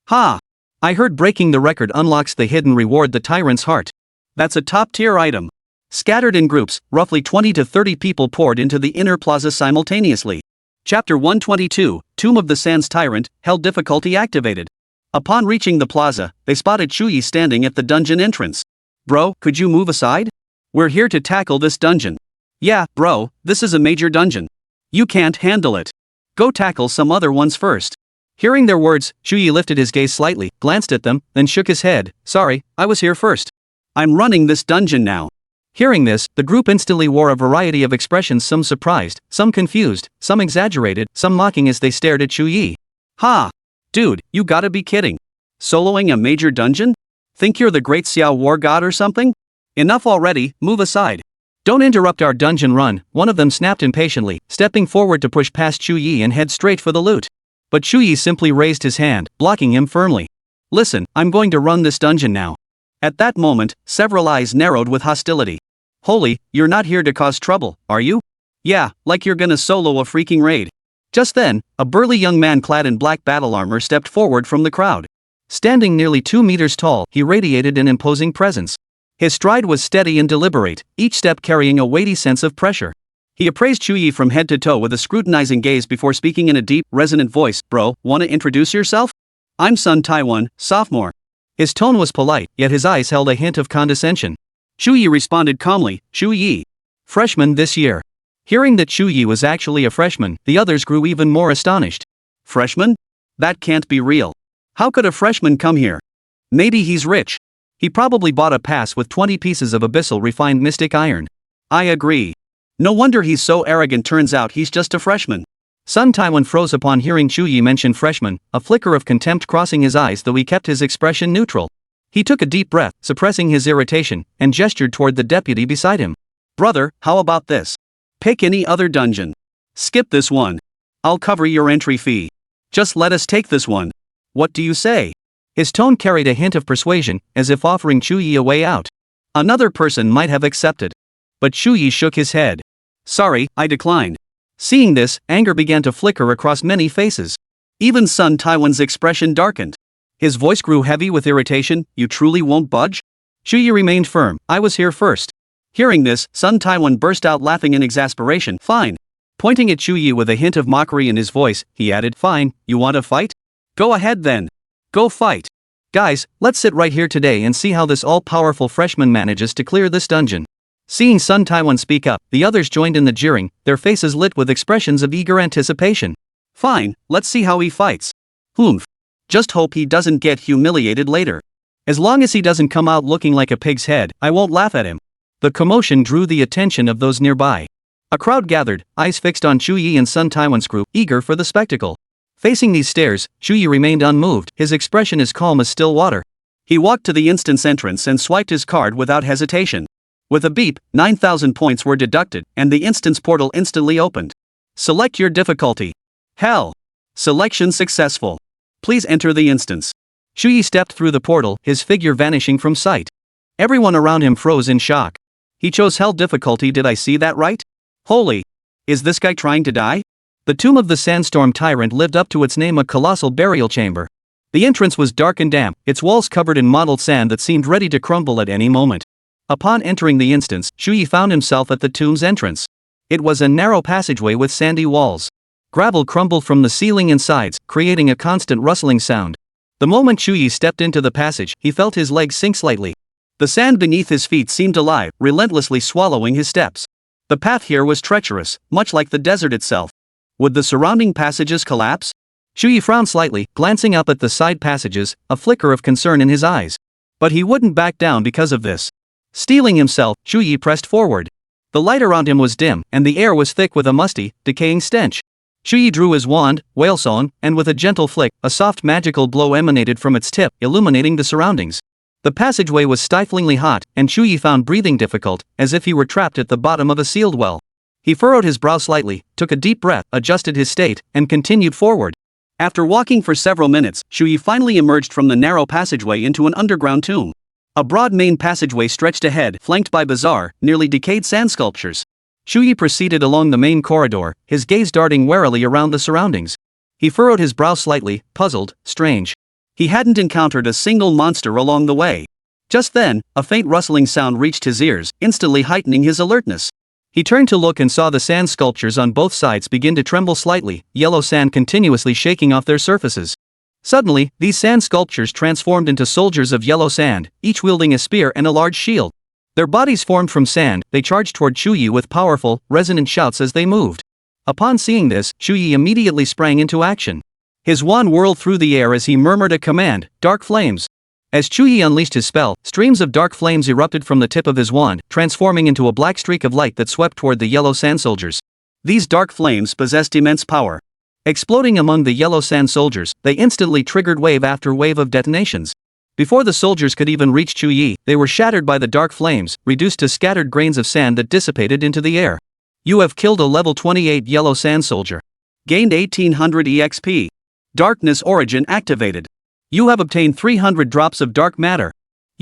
Ha! I heard breaking the record unlocks the hidden reward, the Tyrant's Heart. That's a top-tier item. Scattered in groups, roughly 20 to 30 people poured into the inner plaza simultaneously. Chapter 122, Tomb of the Sands Tyrant, held difficulty activated. Upon reaching the plaza, they spotted Chu Ye standing at the dungeon entrance. Bro, could you move aside? We're here to tackle this dungeon. Yeah, bro, this is a major dungeon. You can't handle it. Go tackle some other ones first. Hearing their words, Chu Ye lifted his gaze slightly, glanced at them, then shook his head. Sorry, I was here first. I'm running this dungeon now. Hearing this, the group instantly wore a variety of expressions, some surprised, some confused, some exaggerated, some mocking as they stared at Chu Ye. Ha! Dude, you gotta be kidding. Soloing a major dungeon? Think you're the great Xiao war god or something? Enough already, move aside. Don't interrupt our dungeon run, one of them snapped impatiently, stepping forward to push past Chu Ye and head straight for the loot. But Chu Ye simply raised his hand, blocking him firmly. Listen, I'm going to run this dungeon now. At that moment, several eyes narrowed with hostility. Holy, you're not here to cause trouble, are you? Yeah, like you're gonna solo a freaking raid. Just then, a burly young man clad in black battle armor stepped forward from the crowd. Standing nearly 2 meters tall, he radiated an imposing presence. His stride was steady and deliberate, each step carrying a weighty sense of pressure. He appraised Chu Ye from head to toe with a scrutinizing gaze before speaking in a deep, resonant voice. Bro, wanna introduce yourself? I'm Sun Taiwan, sophomore. His tone was polite, yet his eyes held a hint of condescension. Chu Ye responded calmly, Chu Ye. Freshman this year. Hearing that Chu Ye was actually a freshman, the others grew even more astonished. Freshman? That can't be real. How could a freshman come here? Maybe he's rich. He probably bought a pass with 20 pieces of abyssal refined mystic iron. I agree. No wonder he's so arrogant, turns out he's just a freshman. Sun Taiwan froze upon hearing Chu Ye mention freshman, a flicker of contempt crossing his eyes though he kept his expression neutral. He took a deep breath, suppressing his irritation, and gestured toward the deputy beside him. Brother, how about this? Pick any other dungeon. Skip this one. I'll cover your entry fee. Just let us take this one. What do you say? His tone carried a hint of persuasion, as if offering Chu Ye a way out. Another person might have accepted. But Chu Ye shook his head. Sorry, I declined. Seeing this, anger began to flicker across many faces. Even Sun Taiwan's expression darkened. His voice grew heavy with irritation. You truly won't budge? Chu Ye remained firm. I was here first. Hearing this, Sun Taiwan burst out laughing in exasperation. Fine. Pointing at Chu Ye with a hint of mockery in his voice, he added, Fine, you want to fight? Go ahead then. Go fight. Guys, let's sit right here today and see how this all-powerful freshman manages to clear this dungeon. Seeing Sun Taiwan speak up, the others joined in the jeering, their faces lit with expressions of eager anticipation. Fine, let's see how he fights. Oomph. Just hope he doesn't get humiliated later. As long as he doesn't come out looking like a pig's head, I won't laugh at him. The commotion drew the attention of those nearby. A crowd gathered, eyes fixed on Chu Ye and Sun Taiwan's group, eager for the spectacle. Facing these stares, Chu Ye remained unmoved, his expression as calm as still water. He walked to the instance entrance and swiped his card without hesitation. With a beep, 9,000 points were deducted, and the instance portal instantly opened. Select your difficulty. Hell. Selection successful. Please enter the instance. Chu Ye stepped through the portal, his figure vanishing from sight. Everyone around him froze in shock. He chose hell difficulty, did I see that right? Holy. Is this guy trying to die? The tomb of the sandstorm tyrant lived up to its name, a colossal burial chamber. The entrance was dark and damp, its walls covered in mottled sand that seemed ready to crumble at any moment. Upon entering the instance, Chu Ye found himself at the tomb's entrance. It was a narrow passageway with sandy walls. Gravel crumbled from the ceiling and sides, creating a constant rustling sound. The moment Chu Ye stepped into the passage, he felt his legs sink slightly. The sand beneath his feet seemed alive, relentlessly swallowing his steps. The path here was treacherous, much like the desert itself. Would the surrounding passages collapse? Chu Ye frowned slightly, glancing up at the side passages, a flicker of concern in his eyes. But he wouldn't back down because of this. Steeling himself, Chu Ye pressed forward. The light around him was dim, and the air was thick with a musty, decaying stench. Chu Ye drew his wand, whalesong, and with a gentle flick, a soft magical glow emanated from its tip, illuminating the surroundings. The passageway was stiflingly hot, and Chu Ye found breathing difficult, as if he were trapped at the bottom of a sealed well. He furrowed his brow slightly, took a deep breath, adjusted his state, and continued forward. After walking for several minutes, Chu Ye finally emerged from the narrow passageway into an underground tomb. A broad main passageway stretched ahead, flanked by bizarre, nearly decayed sand sculptures. Chu Ye proceeded along the main corridor, his gaze darting warily around the surroundings. He furrowed his brow slightly, puzzled, strange. He hadn't encountered a single monster along the way. Just then, a faint rustling sound reached his ears, instantly heightening his alertness. He turned to look and saw the sand sculptures on both sides begin to tremble slightly, yellow sand continuously shaking off their surfaces. Suddenly, these sand sculptures transformed into soldiers of yellow sand, each wielding a spear and a large shield. Their bodies formed from sand, they charged toward Chu Ye with powerful, resonant shouts as they moved. Upon seeing this, Chu Ye immediately sprang into action. His wand whirled through the air as he murmured a command, Dark Flames. As Chu Ye unleashed his spell, streams of dark flames erupted from the tip of his wand, transforming into a black streak of light that swept toward the yellow sand soldiers. These dark flames possessed immense power. Exploding among the yellow sand soldiers, they instantly triggered wave after wave of detonations. Before the soldiers could even reach Chu Ye, they were shattered by the dark flames, reduced to scattered grains of sand that dissipated into the air. You have killed a level 28 yellow sand soldier. Gained 1800 EXP. Darkness origin activated. You have obtained 300 drops of dark matter.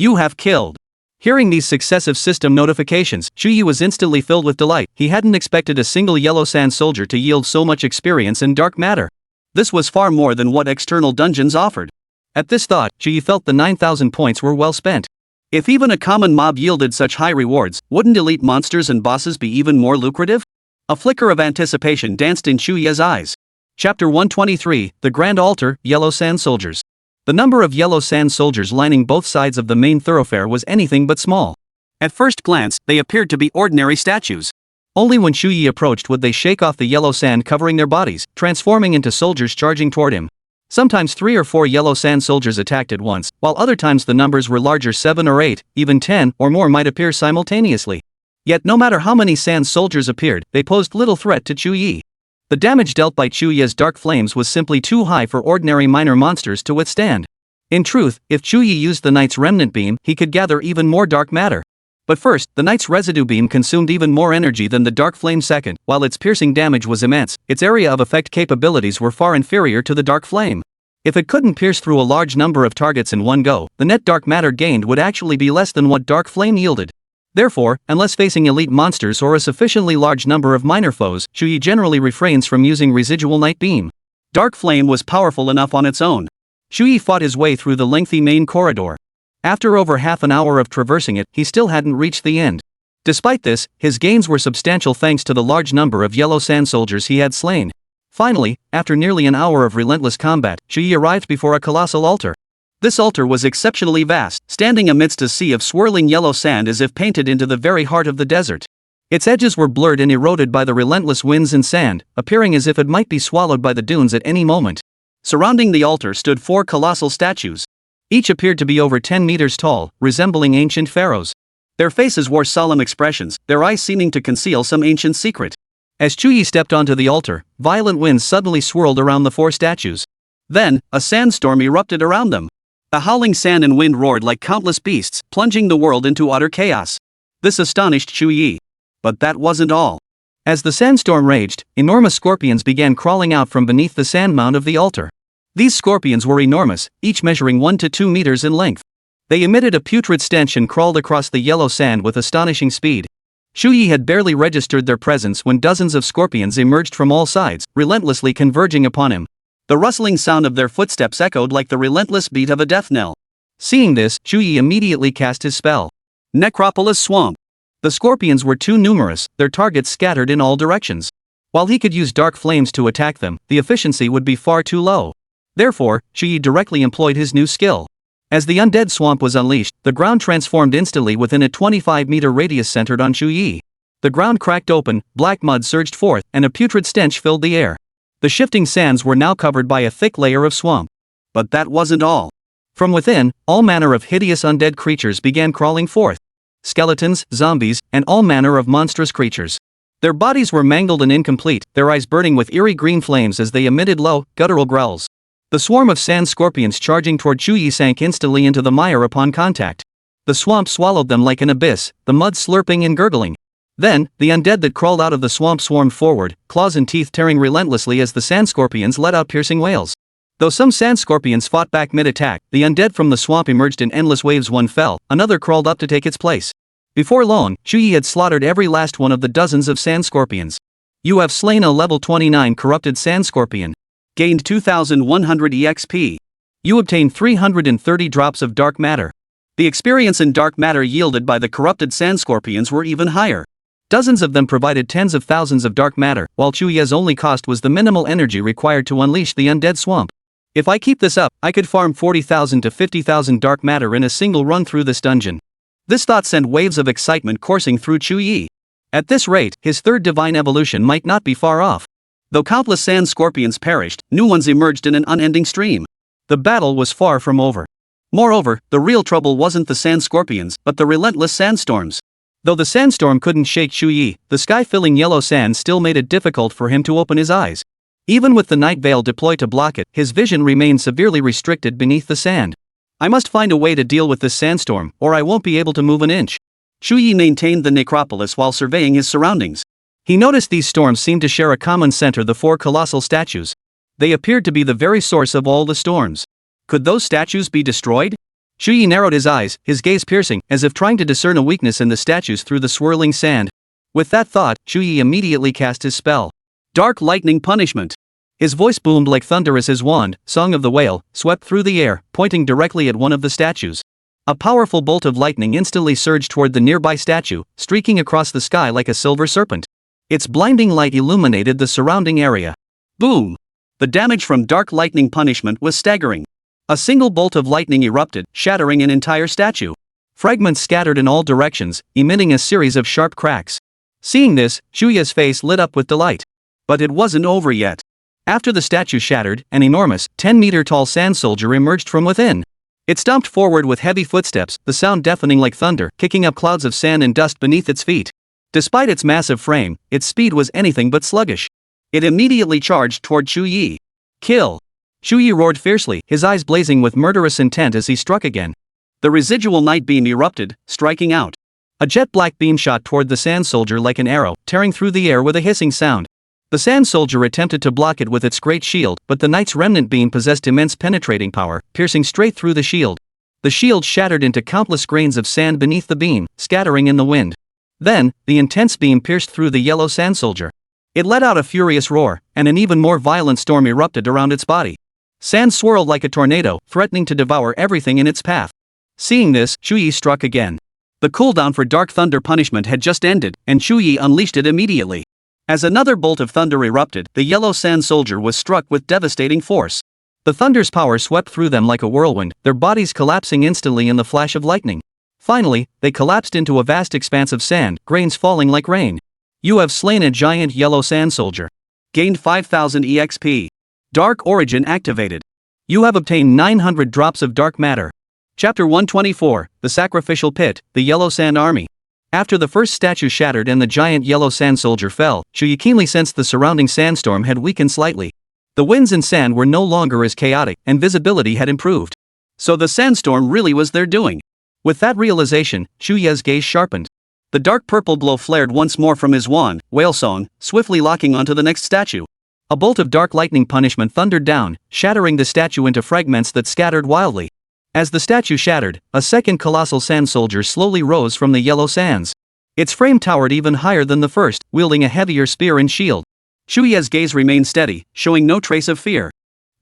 You have killed. Hearing these successive system notifications, Chu Ye was instantly filled with delight. He hadn't expected a single yellow sand soldier to yield so much experience in dark matter. This was far more than what external dungeons offered. At this thought, Chu Ye felt the 9,000 points were well spent. If even a common mob yielded such high rewards, wouldn't elite monsters and bosses be even more lucrative? A flicker of anticipation danced in Chu Ye's eyes. Chapter 123, The Grand Altar, Yellow Sand Soldiers. The number of yellow sand soldiers lining both sides of the main thoroughfare was anything but small. At first glance, they appeared to be ordinary statues. Only when Chu Ye approached would they shake off the yellow sand covering their bodies, transforming into soldiers charging toward him. Sometimes 3 or 4 yellow sand soldiers attacked at once, while other times the numbers were larger, 7 or 8, even 10 or more might appear simultaneously. Yet no matter how many sand soldiers appeared, they posed little threat to Chu Ye. The damage dealt by Chu Ye's dark flames was simply too high for ordinary minor monsters to withstand. In truth, if Chu Ye used the Knight's Remnant Beam, he could gather even more dark matter. But first, the Knight's Residue Beam consumed even more energy than the Dark Flame. Second, while its piercing damage was immense, its area of effect capabilities were far inferior to the Dark Flame. If it couldn't pierce through a large number of targets in one go, the net dark matter gained would actually be less than what Dark Flame yielded. Therefore, unless facing elite monsters or a sufficiently large number of minor foes, Chu Ye generally refrains from using Residual Night Beam. Dark Flame was powerful enough on its own. Chu Ye fought his way through the lengthy main corridor. After over half an hour of traversing it, he still hadn't reached the end. Despite this, his gains were substantial thanks to the large number of yellow sand soldiers he had slain. Finally, after nearly an hour of relentless combat, Chu Ye arrived before a colossal altar. This altar was exceptionally vast, standing amidst a sea of swirling yellow sand as if painted into the very heart of the desert. Its edges were blurred and eroded by the relentless winds and sand, appearing as if it might be swallowed by the dunes at any moment. Surrounding the altar stood 4 colossal statues. Each appeared to be over 10 meters tall, resembling ancient pharaohs. Their faces wore solemn expressions, their eyes seeming to conceal some ancient secret. As Chu Ye stepped onto the altar, violent winds suddenly swirled around the 4 statues. Then, a sandstorm erupted around them. The howling sand and wind roared like countless beasts, plunging the world into utter chaos. This astonished Chu Ye. But that wasn't all. As the sandstorm raged, enormous scorpions began crawling out from beneath the sand mound of the altar. These scorpions were enormous, each measuring 1 to 2 meters in length. They emitted a putrid stench and crawled across the yellow sand with astonishing speed. Chu Ye had barely registered their presence when dozens of scorpions emerged from all sides, relentlessly converging upon him. The rustling sound of their footsteps echoed like the relentless beat of a death knell. Seeing this, Chu Ye immediately cast his spell. Necropolis Swamp. The scorpions were too numerous, their targets scattered in all directions. While he could use dark flames to attack them, the efficiency would be far too low. Therefore, Chu Ye directly employed his new skill. As the undead swamp was unleashed, the ground transformed instantly within a 25-meter radius centered on Chu Ye. The ground cracked open, black mud surged forth, and a putrid stench filled the air. The shifting sands were now covered by a thick layer of swamp. But that wasn't all. From within, all manner of hideous undead creatures began crawling forth. Skeletons, zombies, and all manner of monstrous creatures. Their bodies were mangled and incomplete, their eyes burning with eerie green flames as they emitted low, guttural growls. The swarm of sand scorpions charging toward Chu Ye sank instantly into the mire upon contact. The swamp swallowed them like an abyss, the mud slurping and gurgling. Then, the undead that crawled out of the swamp swarmed forward, claws and teeth tearing relentlessly as the sand scorpions let out piercing wails. Though some sand scorpions fought back mid-attack, the undead from the swamp emerged in endless waves. One fell, another crawled up to take its place. Before long, Chu Ye had slaughtered every last one of the dozens of sand scorpions. You have slain a level 29 corrupted sand scorpion. Gained 2,100 EXP. You obtained 330 drops of dark matter. The experience in dark matter yielded by the corrupted sand scorpions were even higher. Dozens of them provided tens of thousands of dark matter, while Chu Ye's only cost was the minimal energy required to unleash the undead swamp. If I keep this up, I could farm 40,000 to 50,000 dark matter in a single run through this dungeon. This thought sent waves of excitement coursing through Chu Ye. At this rate, his third divine evolution might not be far off. Though countless sand scorpions perished, new ones emerged in an unending stream. The battle was far from over. Moreover, the real trouble wasn't the sand scorpions, but the relentless sandstorms. Though the sandstorm couldn't shake Chu Ye, the sky-filling yellow sand still made it difficult for him to open his eyes. Even with the night veil deployed to block it, his vision remained severely restricted beneath the sand. I must find a way to deal with this sandstorm, or I won't be able to move an inch. Chu Ye maintained the necropolis while surveying his surroundings. He noticed these storms seemed to share a common center: the 4 colossal statues. They appeared to be the very source of all the storms. Could those statues be destroyed? Chu Ye narrowed his eyes, his gaze piercing, as if trying to discern a weakness in the statues through the swirling sand. With that thought, Chu Ye immediately cast his spell. Dark Lightning Punishment. His voice boomed like thunder as his wand, Song of the Whale, swept through the air, pointing directly at one of the statues. A powerful bolt of lightning instantly surged toward the nearby statue, streaking across the sky like a silver serpent. Its blinding light illuminated the surrounding area. Boom! The damage from Dark Lightning Punishment was staggering. A single bolt of lightning erupted, shattering an entire statue. Fragments scattered in all directions, emitting a series of sharp cracks. Seeing this, Chu Ye's face lit up with delight. But it wasn't over yet. After the statue shattered, an enormous, 10-meter-tall sand soldier emerged from within. It stomped forward with heavy footsteps, the sound deafening like thunder, kicking up clouds of sand and dust beneath its feet. Despite its massive frame, its speed was anything but sluggish. It immediately charged toward Chu Ye. Kill! Chu Ye roared fiercely, his eyes blazing with murderous intent as he struck again. The residual night beam erupted, striking out. A jet-black beam shot toward the sand soldier like an arrow, tearing through the air with a hissing sound. The sand soldier attempted to block it with its great shield, but the knight's remnant beam possessed immense penetrating power, piercing straight through the shield. The shield shattered into countless grains of sand beneath the beam, scattering in the wind. Then, the intense beam pierced through the yellow sand soldier. It let out a furious roar, and an even more violent storm erupted around its body. Sand swirled like a tornado, threatening to devour everything in its path. Seeing this, Chu Ye struck again. The cooldown for Dark Thunder Punishment had just ended, and Chu Ye unleashed it immediately. As another bolt of thunder erupted, the yellow sand soldier was struck with devastating force. The thunder's power swept through them like a whirlwind, their bodies collapsing instantly in the flash of lightning. Finally, they collapsed into a vast expanse of sand, grains falling like rain. You have slain a giant yellow sand soldier. Gained 5000 EXP. Dark Origin activated. You have obtained 900 drops of dark matter. Chapter 124, The Sacrificial Pit, The Yellow Sand Army. After the first statue shattered and the giant yellow sand soldier fell, Chu Ye keenly sensed the surrounding sandstorm had weakened slightly. The winds and sand were no longer as chaotic, and visibility had improved. So the sandstorm really was their doing. With that realization, Chu Ye's gaze sharpened. The dark purple glow flared once more from his wand, Whale Song, swiftly locking onto the next statue. A bolt of dark lightning punishment thundered down, shattering the statue into fragments that scattered wildly. As the statue shattered, a second colossal sand soldier slowly rose from the yellow sands. Its frame towered even higher than the first, wielding a heavier spear and shield. Chu Ye's gaze remained steady, showing no trace of fear.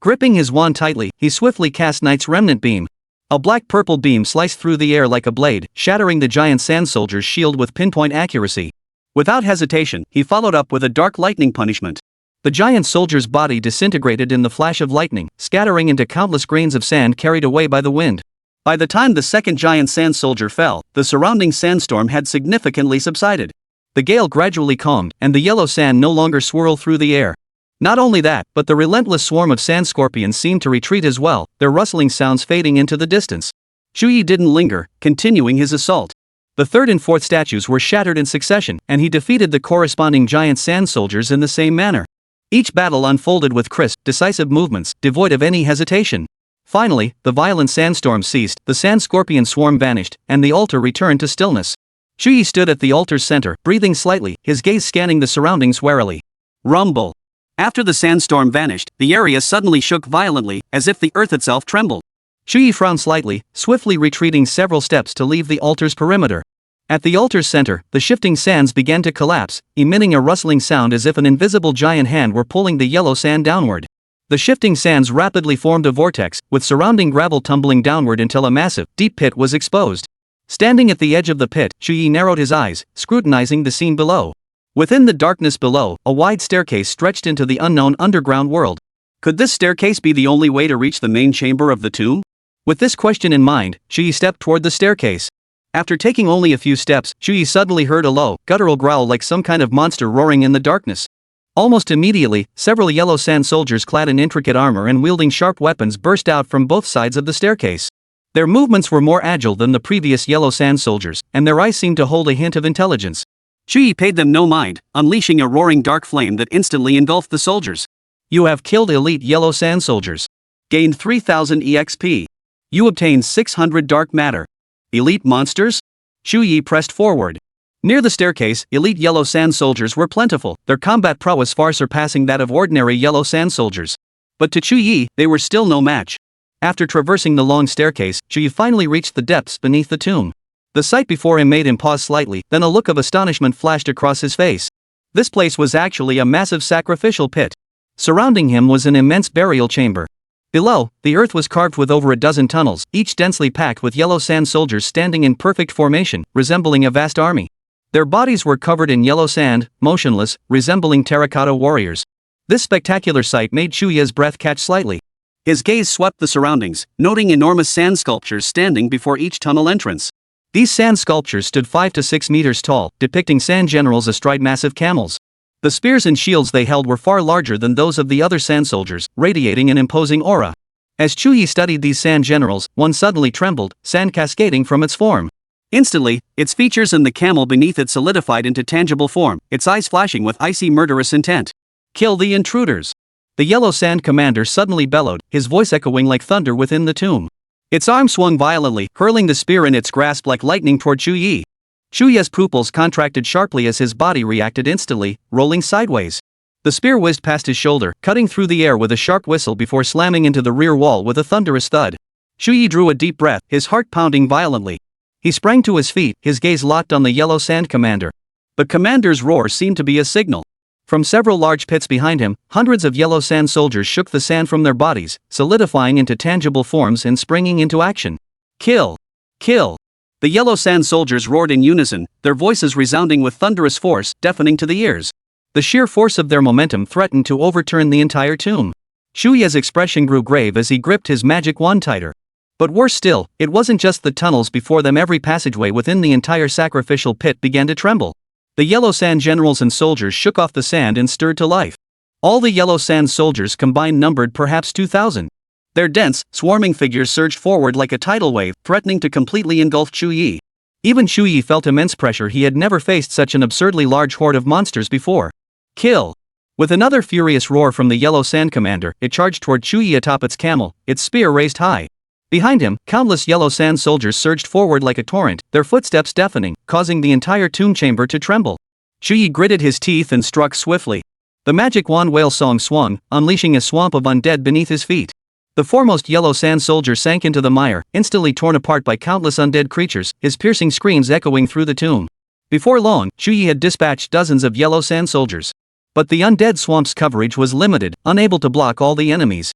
Gripping his wand tightly, he swiftly cast Knight's Remnant Beam. A black-purple beam sliced through the air like a blade, shattering the giant sand soldier's shield with pinpoint accuracy. Without hesitation, he followed up with a dark lightning punishment. The giant soldier's body disintegrated in the flash of lightning, scattering into countless grains of sand carried away by the wind. By the time the second giant sand soldier fell, the surrounding sandstorm had significantly subsided. The gale gradually calmed, and the yellow sand no longer swirled through the air. Not only that, but the relentless swarm of sand scorpions seemed to retreat as well, their rustling sounds fading into the distance. Chu Ye didn't linger, continuing his assault. The third and fourth statues were shattered in succession, and he defeated the corresponding giant sand soldiers in the same manner. Each battle unfolded with crisp, decisive movements, devoid of any hesitation. Finally, the violent sandstorm ceased, the sand scorpion swarm vanished, and the altar returned to stillness. Chu Ye stood at the altar's center, breathing slightly, his gaze scanning the surroundings warily. Rumble. After the sandstorm vanished, the area suddenly shook violently, as if the earth itself trembled. Chu Ye frowned slightly, swiftly retreating several steps to leave the altar's perimeter. At the altar's center, the shifting sands began to collapse, emitting a rustling sound as if an invisible giant hand were pulling the yellow sand downward. The shifting sands rapidly formed a vortex, with surrounding gravel tumbling downward until a massive, deep pit was exposed. Standing at the edge of the pit, Chu Ye narrowed his eyes, scrutinizing the scene below. Within the darkness below, a wide staircase stretched into the unknown underground world. Could this staircase be the only way to reach the main chamber of the tomb? With this question in mind, Chu Ye stepped toward the staircase. After taking only a few steps, Chu Ye suddenly heard a low, guttural growl like some kind of monster roaring in the darkness. Almost immediately, several yellow sand soldiers clad in intricate armor and wielding sharp weapons burst out from both sides of the staircase. Their movements were more agile than the previous yellow sand soldiers, and their eyes seemed to hold a hint of intelligence. Chu Ye paid them no mind, unleashing a roaring dark flame that instantly engulfed the soldiers. You have killed elite yellow sand soldiers. Gained 3000 EXP. You obtained 600 dark matter. Elite monsters? Chu Ye pressed forward. Near the staircase, elite yellow sand soldiers were plentiful, their combat prowess far surpassing that of ordinary yellow sand soldiers. But to Chu Ye, they were still no match. After traversing the long staircase, Chu Ye finally reached the depths beneath the tomb. The sight before him made him pause slightly, then a look of astonishment flashed across his face. This place was actually a massive sacrificial pit. Surrounding him was an immense burial chamber. Below, the earth was carved with over a dozen tunnels, each densely packed with yellow sand soldiers standing in perfect formation, resembling a vast army. Their bodies were covered in yellow sand, motionless, resembling terracotta warriors. This spectacular sight made Chu Ye's breath catch slightly. His gaze swept the surroundings, noting enormous sand sculptures standing before each tunnel entrance. These sand sculptures stood 5 to 6 meters tall, depicting sand generals astride massive camels. The spears and shields they held were far larger than those of the other sand soldiers, radiating an imposing aura. As Chu Ye studied these sand generals, one suddenly trembled, sand cascading from its form. Instantly, its features and the camel beneath it solidified into tangible form, its eyes flashing with icy murderous intent. Kill the intruders! The yellow sand commander suddenly bellowed, his voice echoing like thunder within the tomb. Its arm swung violently, hurling the spear in its grasp like lightning toward Chu Ye. Chu Ye's pupils contracted sharply as his body reacted instantly, rolling sideways. The spear whizzed past his shoulder, cutting through the air with a sharp whistle before slamming into the rear wall with a thunderous thud. Chu Ye drew a deep breath, his heart pounding violently. He sprang to his feet, his gaze locked on the yellow sand commander. The commander's roar seemed to be a signal. From several large pits behind him, hundreds of yellow sand soldiers shook the sand from their bodies, solidifying into tangible forms and springing into action. Kill! Kill! The yellow sand soldiers roared in unison, their voices resounding with thunderous force, deafening to the ears. The sheer force of their momentum threatened to overturn the entire tomb. Chu Ye's expression grew grave as he gripped his magic wand tighter. But worse still, it wasn't just the tunnels before them, every passageway within the entire sacrificial pit began to tremble. The yellow sand generals and soldiers shook off the sand and stirred to life. All the yellow sand soldiers combined numbered perhaps 2,000. Their dense, swarming figures surged forward like a tidal wave, threatening to completely engulf Chu Ye. Even Chu Ye felt immense pressure. He had never faced such an absurdly large horde of monsters before. Kill! With another furious roar from the yellow sand commander, it charged toward Chu Ye atop its camel, its spear raised high. Behind him, countless yellow sand soldiers surged forward like a torrent, their footsteps deafening, causing the entire tomb chamber to tremble. Chu Ye gritted his teeth and struck swiftly. The magic wand whale song swung, unleashing a swamp of undead beneath his feet. The foremost yellow sand soldier sank into the mire, instantly torn apart by countless undead creatures, his piercing screams echoing through the tomb. Before long, Chu Ye had dispatched dozens of yellow sand soldiers. But the undead swamp's coverage was limited, unable to block all the enemies.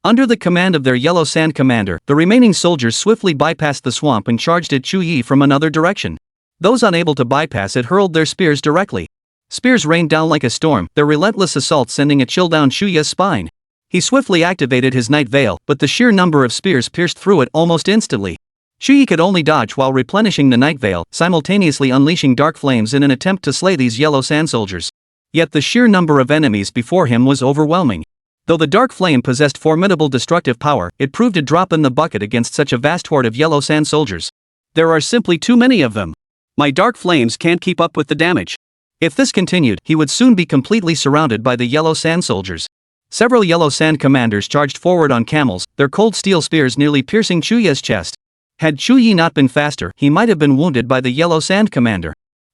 Under the command of their yellow sand commander, the remaining soldiers swiftly bypassed the swamp and charged at Chu Ye from another direction. Those unable to bypass it hurled their spears directly. Spears rained down like a storm, their relentless assault sending a chill down Chu Ye's spine. He swiftly activated his night veil, but the sheer number of spears pierced through it almost instantly. Chu Ye could only dodge while replenishing the night veil, simultaneously unleashing dark flames in an attempt to slay these yellow sand soldiers. Yet the sheer number of enemies before him was overwhelming. Though the dark flame possessed formidable destructive power, it proved a drop in the bucket against such a vast horde of yellow sand soldiers. There are simply too many of them. My dark flames can't keep up with the damage. If this continued, he would soon be completely surrounded by the yellow sand soldiers. Several yellow sand commanders charged forward on camels, their cold steel spears nearly piercing Chu Ye's chest. Had Chu Ye not been faster, he might have been wounded by the yellow sand commander.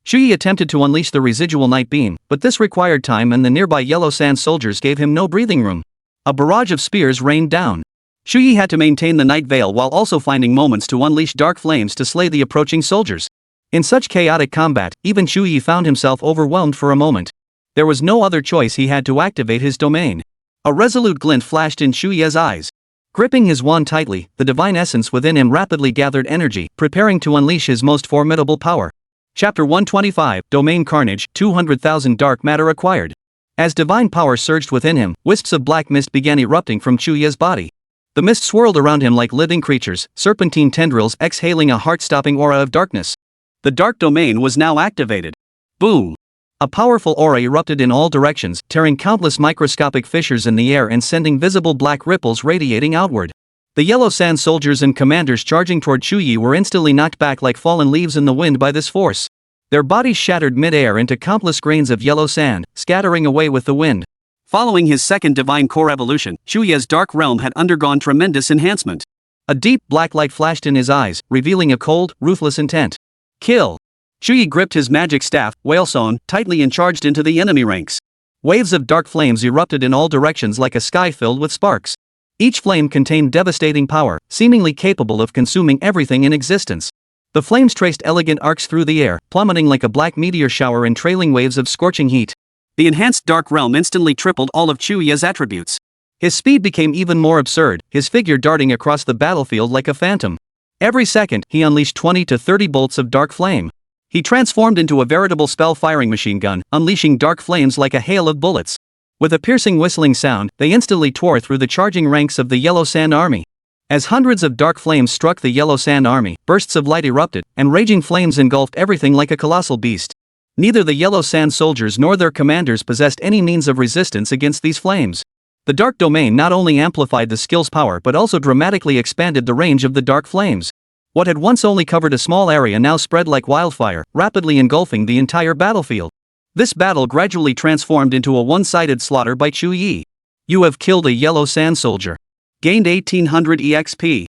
Chu Ye attempted to unleash the residual night beam, but this required time and the nearby yellow sand soldiers gave him no breathing room. A barrage of spears rained down. Chu Ye had to maintain the night veil while also finding moments to unleash dark flames to slay the approaching soldiers. In such chaotic combat, even Chu Ye found himself overwhelmed for a moment. There was no other choice, he had to activate his domain. A resolute glint flashed in Chu Ye's eyes. Gripping his wand tightly, the divine essence within him rapidly gathered energy, preparing to unleash his most formidable power. Chapter 125, Domain Carnage, 200,000 Dark Matter Acquired. As divine power surged within him, wisps of black mist began erupting from Chu Ye's body. The mist swirled around him like living creatures, serpentine tendrils exhaling a heart-stopping aura of darkness. The dark domain was now activated. Boom! A powerful aura erupted in all directions, tearing countless microscopic fissures in the air and sending visible black ripples radiating outward. The yellow sand soldiers and commanders charging toward Chu Ye were instantly knocked back like fallen leaves in the wind by this force. Their bodies shattered mid-air into countless grains of yellow sand, scattering away with the wind. Following his second divine core evolution, Chu Ye's dark realm had undergone tremendous enhancement. A deep black light flashed in his eyes, revealing a cold, ruthless intent. Kill! Chu Ye gripped his magic staff, whalesong, tightly and charged into the enemy ranks. Waves of dark flames erupted in all directions like a sky filled with sparks. Each flame contained devastating power, seemingly capable of consuming everything in existence. The flames traced elegant arcs through the air, plummeting like a black meteor shower in trailing waves of scorching heat. The enhanced Dark Realm instantly tripled all of Chu Ye's attributes. His speed became even more absurd, his figure darting across the battlefield like a phantom. Every second, he unleashed 20 to 30 bolts of dark flame. He transformed into a veritable spell-firing machine gun, unleashing dark flames like a hail of bullets. With a piercing whistling sound, they instantly tore through the charging ranks of the Yellow Sand Army. As hundreds of dark flames struck the Yellow Sand Army, bursts of light erupted, and raging flames engulfed everything like a colossal beast. Neither the Yellow Sand soldiers nor their commanders possessed any means of resistance against these flames. The Dark Domain not only amplified the skill's power but also dramatically expanded the range of the dark flames. What had once only covered a small area now spread like wildfire, rapidly engulfing the entire battlefield. This battle gradually transformed into a one-sided slaughter by Chu Ye. You have killed a Yellow Sand soldier. Gained 1800 EXP.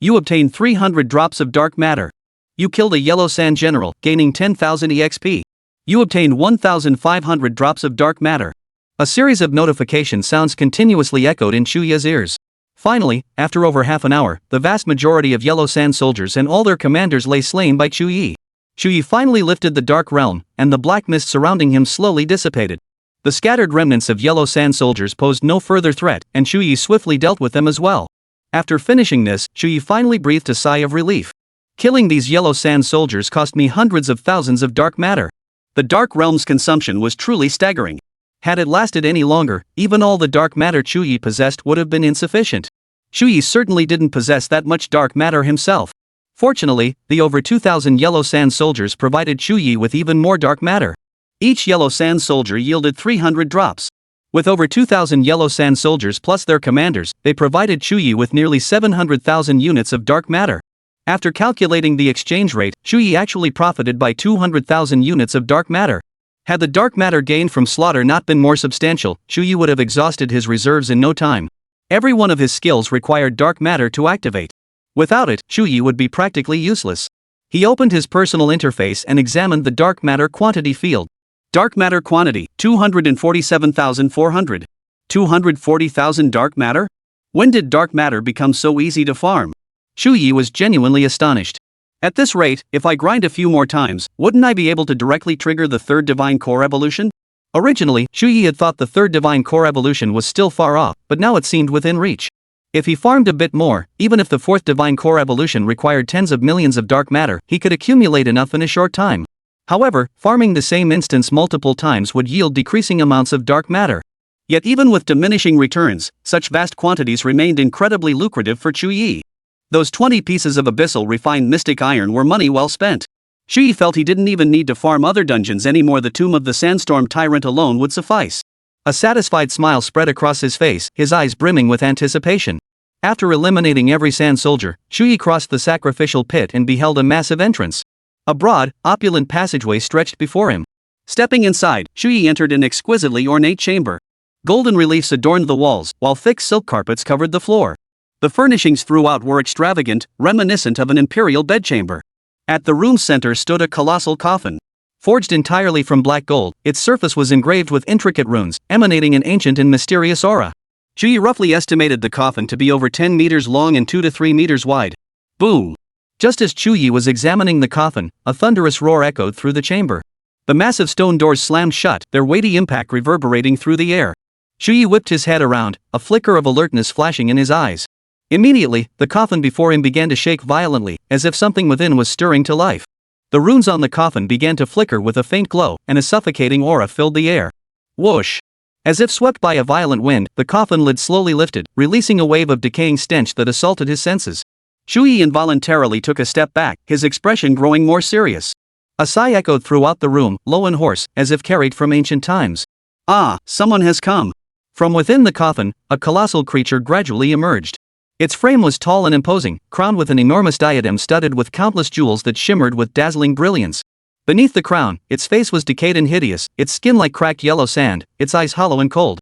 You obtained 300 drops of dark matter. You killed a Yellow Sand general, gaining 10,000 EXP. You obtained 1,500 drops of dark matter. A series of notification sounds continuously echoed in Chu Ye's ears. Finally, after over half an hour, the vast majority of Yellow Sand soldiers and all their commanders lay slain by Chu Ye. Chu Ye finally lifted the Dark Realm, and the black mist surrounding him slowly dissipated. The scattered remnants of Yellow Sand soldiers posed no further threat, and Chu Ye swiftly dealt with them as well. After finishing this, Chu Ye finally breathed a sigh of relief. Killing these Yellow Sand soldiers cost me hundreds of thousands of dark matter. The Dark Realm's consumption was truly staggering. Had it lasted any longer, even all the dark matter Chu Ye possessed would have been insufficient. Chu Ye certainly didn't possess that much dark matter himself. Fortunately, the over 2,000 Yellow Sand soldiers provided Chu Ye with even more dark matter. Each Yellow Sand soldier yielded 300 drops. With over 2,000 Yellow Sand soldiers plus their commanders, they provided Chu Ye with nearly 700,000 units of dark matter. After calculating the exchange rate, Chu Ye actually profited by 200,000 units of dark matter. Had the dark matter gained from slaughter not been more substantial, Chu Ye would have exhausted his reserves in no time. Every one of his skills required dark matter to activate. Without it, Chu Ye would be practically useless. He opened his personal interface and examined the dark matter quantity field. Dark matter quantity, 247,400. 240,000 dark matter? When did dark matter become so easy to farm? Chu Ye was genuinely astonished. At this rate, if I grind a few more times, wouldn't I be able to directly trigger the third divine core evolution? Originally, Chu Ye had thought the third divine core evolution was still far off, but now it seemed within reach. If he farmed a bit more, even if the fourth divine core evolution required tens of millions of dark matter, he could accumulate enough in a short time. However, farming the same instance multiple times would yield decreasing amounts of dark matter. Yet even with diminishing returns, such vast quantities remained incredibly lucrative for Chu Ye. Those 20 pieces of abyssal refined mystic iron were money well spent. Chu Ye felt he didn't even need to farm other dungeons anymore. The Tomb of the Sandstorm Tyrant alone would suffice. A satisfied smile spread across his face, his eyes brimming with anticipation. After eliminating every sand soldier, Chu Ye crossed the sacrificial pit and beheld a massive entrance. A broad, opulent passageway stretched before him. Stepping inside, Chu Ye entered an exquisitely ornate chamber. Golden reliefs adorned the walls, while thick silk carpets covered the floor. The furnishings throughout were extravagant, reminiscent of an imperial bedchamber. At the room's center stood a colossal coffin. Forged entirely from black gold, its surface was engraved with intricate runes, emanating an ancient and mysterious aura. Chu Ye roughly estimated the coffin to be over 10 meters long and 2 to 3 meters wide. Boom! Just as Chu Ye was examining the coffin, a thunderous roar echoed through the chamber. The massive stone doors slammed shut, their weighty impact reverberating through the air. Chu Ye whipped his head around, a flicker of alertness flashing in his eyes. Immediately, the coffin before him began to shake violently, as if something within was stirring to life. The runes on the coffin began to flicker with a faint glow, and a suffocating aura filled the air. Whoosh! As if swept by a violent wind, the coffin lid slowly lifted, releasing a wave of decaying stench that assaulted his senses. Chu Ye involuntarily took a step back, his expression growing more serious. A sigh echoed throughout the room, low and hoarse, as if carried from ancient times. Ah, someone has come. From within the coffin, a colossal creature gradually emerged. Its frame was tall and imposing, crowned with an enormous diadem studded with countless jewels that shimmered with dazzling brilliance. Beneath the crown, its face was decayed and hideous, its skin like cracked yellow sand, its eyes hollow and cold.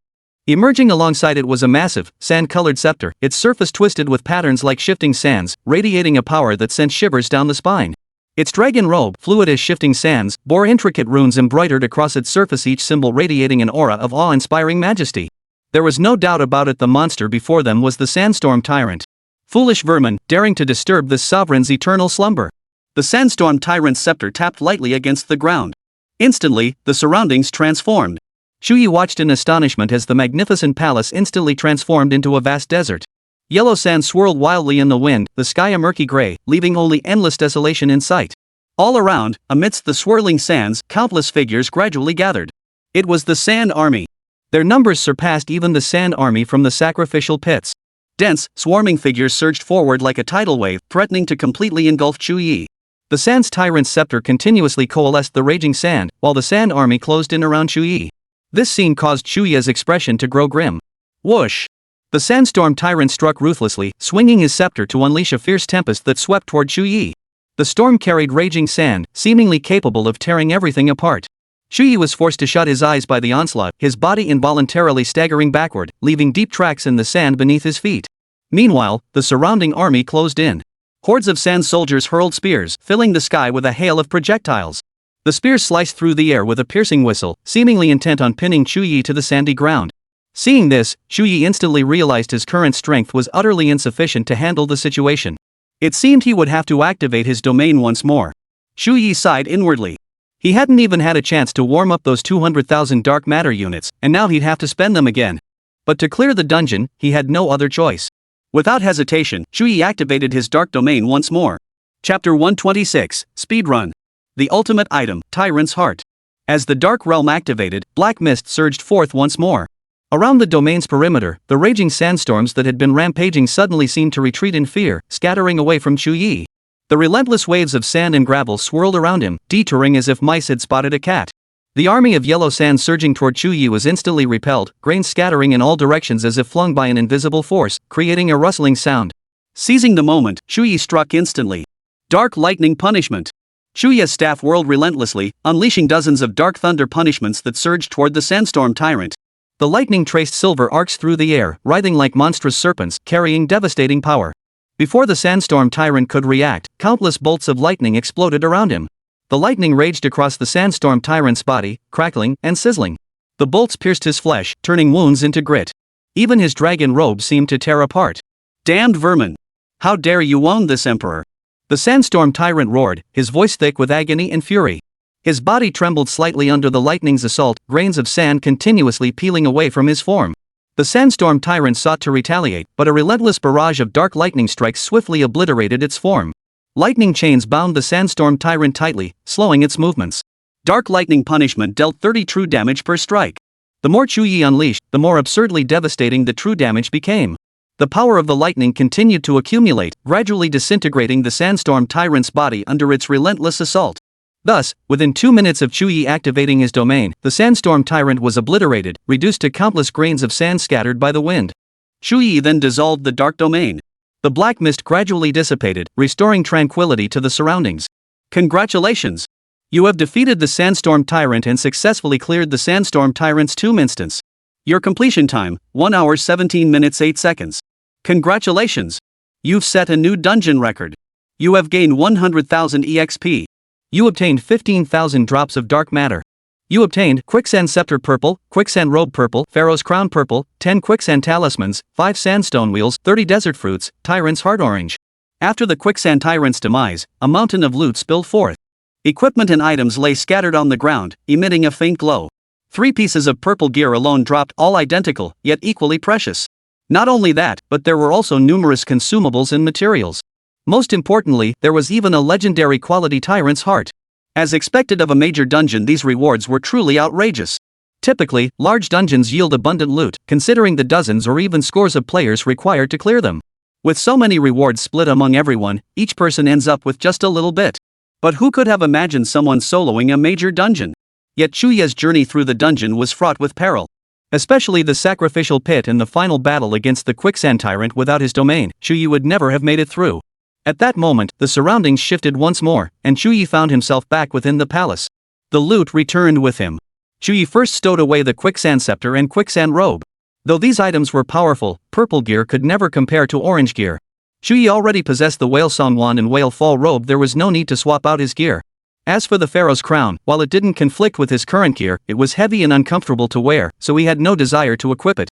Emerging alongside it was a massive, sand-colored scepter, its surface twisted with patterns like shifting sands, radiating a power that sent shivers down the spine. Its dragon robe, fluid as shifting sands, bore intricate runes embroidered across its surface, each symbol radiating an aura of awe-inspiring majesty. There was no doubt about it, the monster before them was the sandstorm tyrant. Foolish vermin, daring to disturb this sovereign's eternal slumber. The sandstorm tyrant's scepter tapped lightly against the ground. Instantly, the surroundings transformed. Chu Ye watched in astonishment as the magnificent palace instantly transformed into a vast desert. Yellow sand swirled wildly in the wind, the sky a murky gray, leaving only endless desolation in sight. All around, amidst the swirling sands, countless figures gradually gathered. It was the Sand Army. Their numbers surpassed even the Sand Army from the sacrificial pits. Dense, swarming figures surged forward like a tidal wave, threatening to completely engulf Chu Ye. The Sand's tyrant's scepter continuously coalesced the raging sand, while the Sand Army closed in around Chu Ye. This scene caused Chu Ye's expression to grow grim. Whoosh! The sandstorm tyrant struck ruthlessly, swinging his scepter to unleash a fierce tempest that swept toward Chu Ye. The storm carried raging sand, seemingly capable of tearing everything apart. Chu Ye was forced to shut his eyes by the onslaught, his body involuntarily staggering backward, leaving deep tracks in the sand beneath his feet. Meanwhile, the surrounding army closed in. Hordes of sand soldiers hurled spears, filling the sky with a hail of projectiles. The spears sliced through the air with a piercing whistle, seemingly intent on pinning Chu Ye to the sandy ground. Seeing this, Chu Ye instantly realized his current strength was utterly insufficient to handle the situation. It seemed he would have to activate his domain once more. Chu Ye sighed inwardly. He hadn't even had a chance to warm up those 200,000 dark matter units, and now he'd have to spend them again. But to clear the dungeon, he had no other choice. Without hesitation, Chu Ye activated his dark domain once more. Chapter 126, Speedrun. The ultimate item, Tyrant's Heart. As the Dark Realm activated, black mist surged forth once more. Around the domain's perimeter, the raging sandstorms that had been rampaging suddenly seemed to retreat in fear, scattering away from Chu Ye. The relentless waves of sand and gravel swirled around him, detouring as if mice had spotted a cat. The army of yellow sand surging toward Chu Ye was instantly repelled, grains scattering in all directions as if flung by an invisible force, creating a rustling sound. Seizing the moment, Chu Ye struck instantly. Dark Lightning Punishment. Chu Ye's staff whirled relentlessly, unleashing dozens of dark thunder punishments that surged toward the sandstorm tyrant. The lightning traced silver arcs through the air, writhing like monstrous serpents, carrying devastating power. Before the sandstorm tyrant could react, countless bolts of lightning exploded around him. The lightning raged across the sandstorm tyrant's body, crackling and sizzling. The bolts pierced his flesh, turning wounds into grit. Even his dragon robe seemed to tear apart. Damned vermin! How dare you wound this emperor? The sandstorm tyrant roared, his voice thick with agony and fury. His body trembled slightly under the lightning's assault, grains of sand continuously peeling away from his form. The sandstorm tyrant sought to retaliate, but a relentless barrage of dark lightning strikes swiftly obliterated its form. Lightning chains bound the sandstorm tyrant tightly, slowing its movements. Dark lightning punishment dealt 30 true damage per strike. The more Chu Ye unleashed, the more absurdly devastating the true damage became. The power of the lightning continued to accumulate, gradually disintegrating the sandstorm tyrant's body under its relentless assault. Thus, within 2 minutes of Chu Ye activating his domain, the sandstorm tyrant was obliterated, reduced to countless grains of sand scattered by the wind. Chu Ye then dissolved the dark domain. The black mist gradually dissipated, restoring tranquility to the surroundings. Congratulations! You have defeated the sandstorm tyrant and successfully cleared the sandstorm tyrant's tomb instance. Your completion time, 1 hour 17 minutes 8 seconds. Congratulations! You've set a new dungeon record. You have gained 100,000 EXP. You obtained 15,000 drops of dark matter. You obtained Quicksand Scepter Purple, Quicksand Robe Purple, Pharaoh's Crown Purple, 10 Quicksand Talismans, 5 Sandstone Wheels, 30 Desert Fruits, Tyrant's Heart Orange. After the Quicksand Tyrant's demise, a mountain of loot spilled forth. Equipment and items lay scattered on the ground, emitting a faint glow. 3 pieces of purple gear alone dropped, all identical, yet equally precious. Not only that, but there were also numerous consumables and materials. Most importantly, there was even a legendary quality Tyrant's Heart. As expected of a major dungeon, these rewards were truly outrageous. Typically, large dungeons yield abundant loot, considering the dozens or even scores of players required to clear them. With so many rewards split among everyone, each person ends up with just a little bit. But who could have imagined someone soloing a major dungeon? Yet Chu Ye's journey through the dungeon was fraught with peril. Especially the sacrificial pit and the final battle against the Quicksand Tyrant. Without his domain, Chu Ye would never have made it through. At that moment, the surroundings shifted once more, and Chu Ye found himself back within the palace. The loot returned with him. Chu Ye first stowed away the Quicksand Scepter and Quicksand Robe. Though these items were powerful, purple gear could never compare to orange gear. Chu Ye already possessed the Whale Song Wand and Whale Fall Robe. There was no need to swap out his gear. As for the Pharaoh's Crown, while it didn't conflict with his current gear, it was heavy and uncomfortable to wear, so he had no desire to equip it.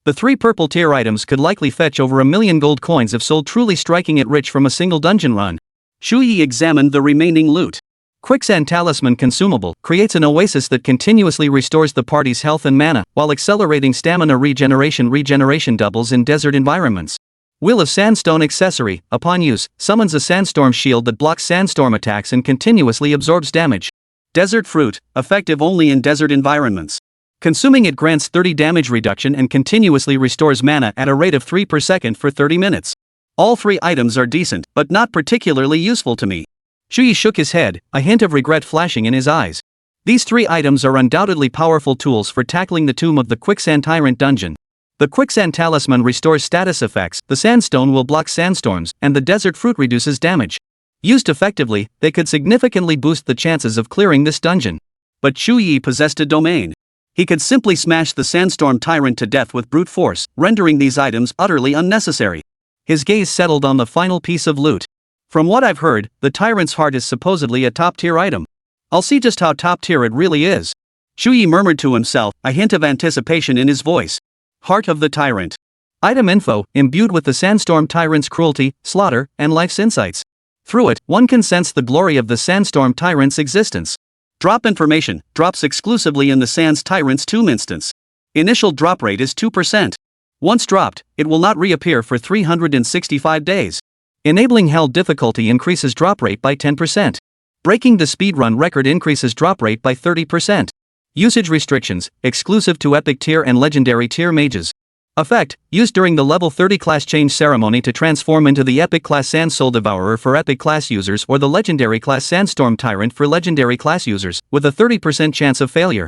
The 3 purple tier items could likely fetch over 1,000,000 gold coins if sold, truly striking it rich from a single dungeon run. Chu Ye examined the remaining loot. Quicksand Talisman consumable creates an oasis that continuously restores the party's health and mana, while accelerating stamina regeneration. Regeneration doubles in desert environments. Wheel of Sandstone accessory, upon use, summons a sandstorm shield that blocks sandstorm attacks and continuously absorbs damage. Desert fruit, effective only in desert environments. Consuming it grants 30 damage reduction and continuously restores mana at a rate of 3 per second for 30 minutes. All 3 items are decent, but not particularly useful to me. Chu Ye shook his head, a hint of regret flashing in his eyes. These 3 items are undoubtedly powerful tools for tackling the Tomb of the Quicksand Tyrant dungeon. The Quicksand Talisman restores status effects, the Sandstone will block sandstorms, and the Desert Fruit reduces damage. Used effectively, they could significantly boost the chances of clearing this dungeon. But Chu Ye possessed a domain. He could simply smash the Sandstorm Tyrant to death with brute force, rendering these items utterly unnecessary. His gaze settled on the final piece of loot. From what I've heard, the Tyrant's Heart is supposedly a top-tier item. I'll see just how top-tier it really is. Chu Ye murmured to himself, a hint of anticipation in his voice. Heart of the Tyrant. Item info, imbued with the Sandstorm Tyrant's cruelty, slaughter, and life's insights. Through it, one can sense the glory of the Sandstorm Tyrant's existence. Drop information, drops exclusively in the Sands Tyrant's tomb instance. Initial drop rate is 2%. Once dropped, it will not reappear for 365 days. Enabling Hell difficulty increases drop rate by 10%. Breaking the speedrun record increases drop rate by 30%. Usage restrictions, exclusive to Epic tier and Legendary tier mages. Effect, used during the level 30 class change ceremony to transform into the Epic class Sand Soul Devourer for Epic class users or the Legendary class Sandstorm Tyrant for Legendary class users, with a 30% chance of failure.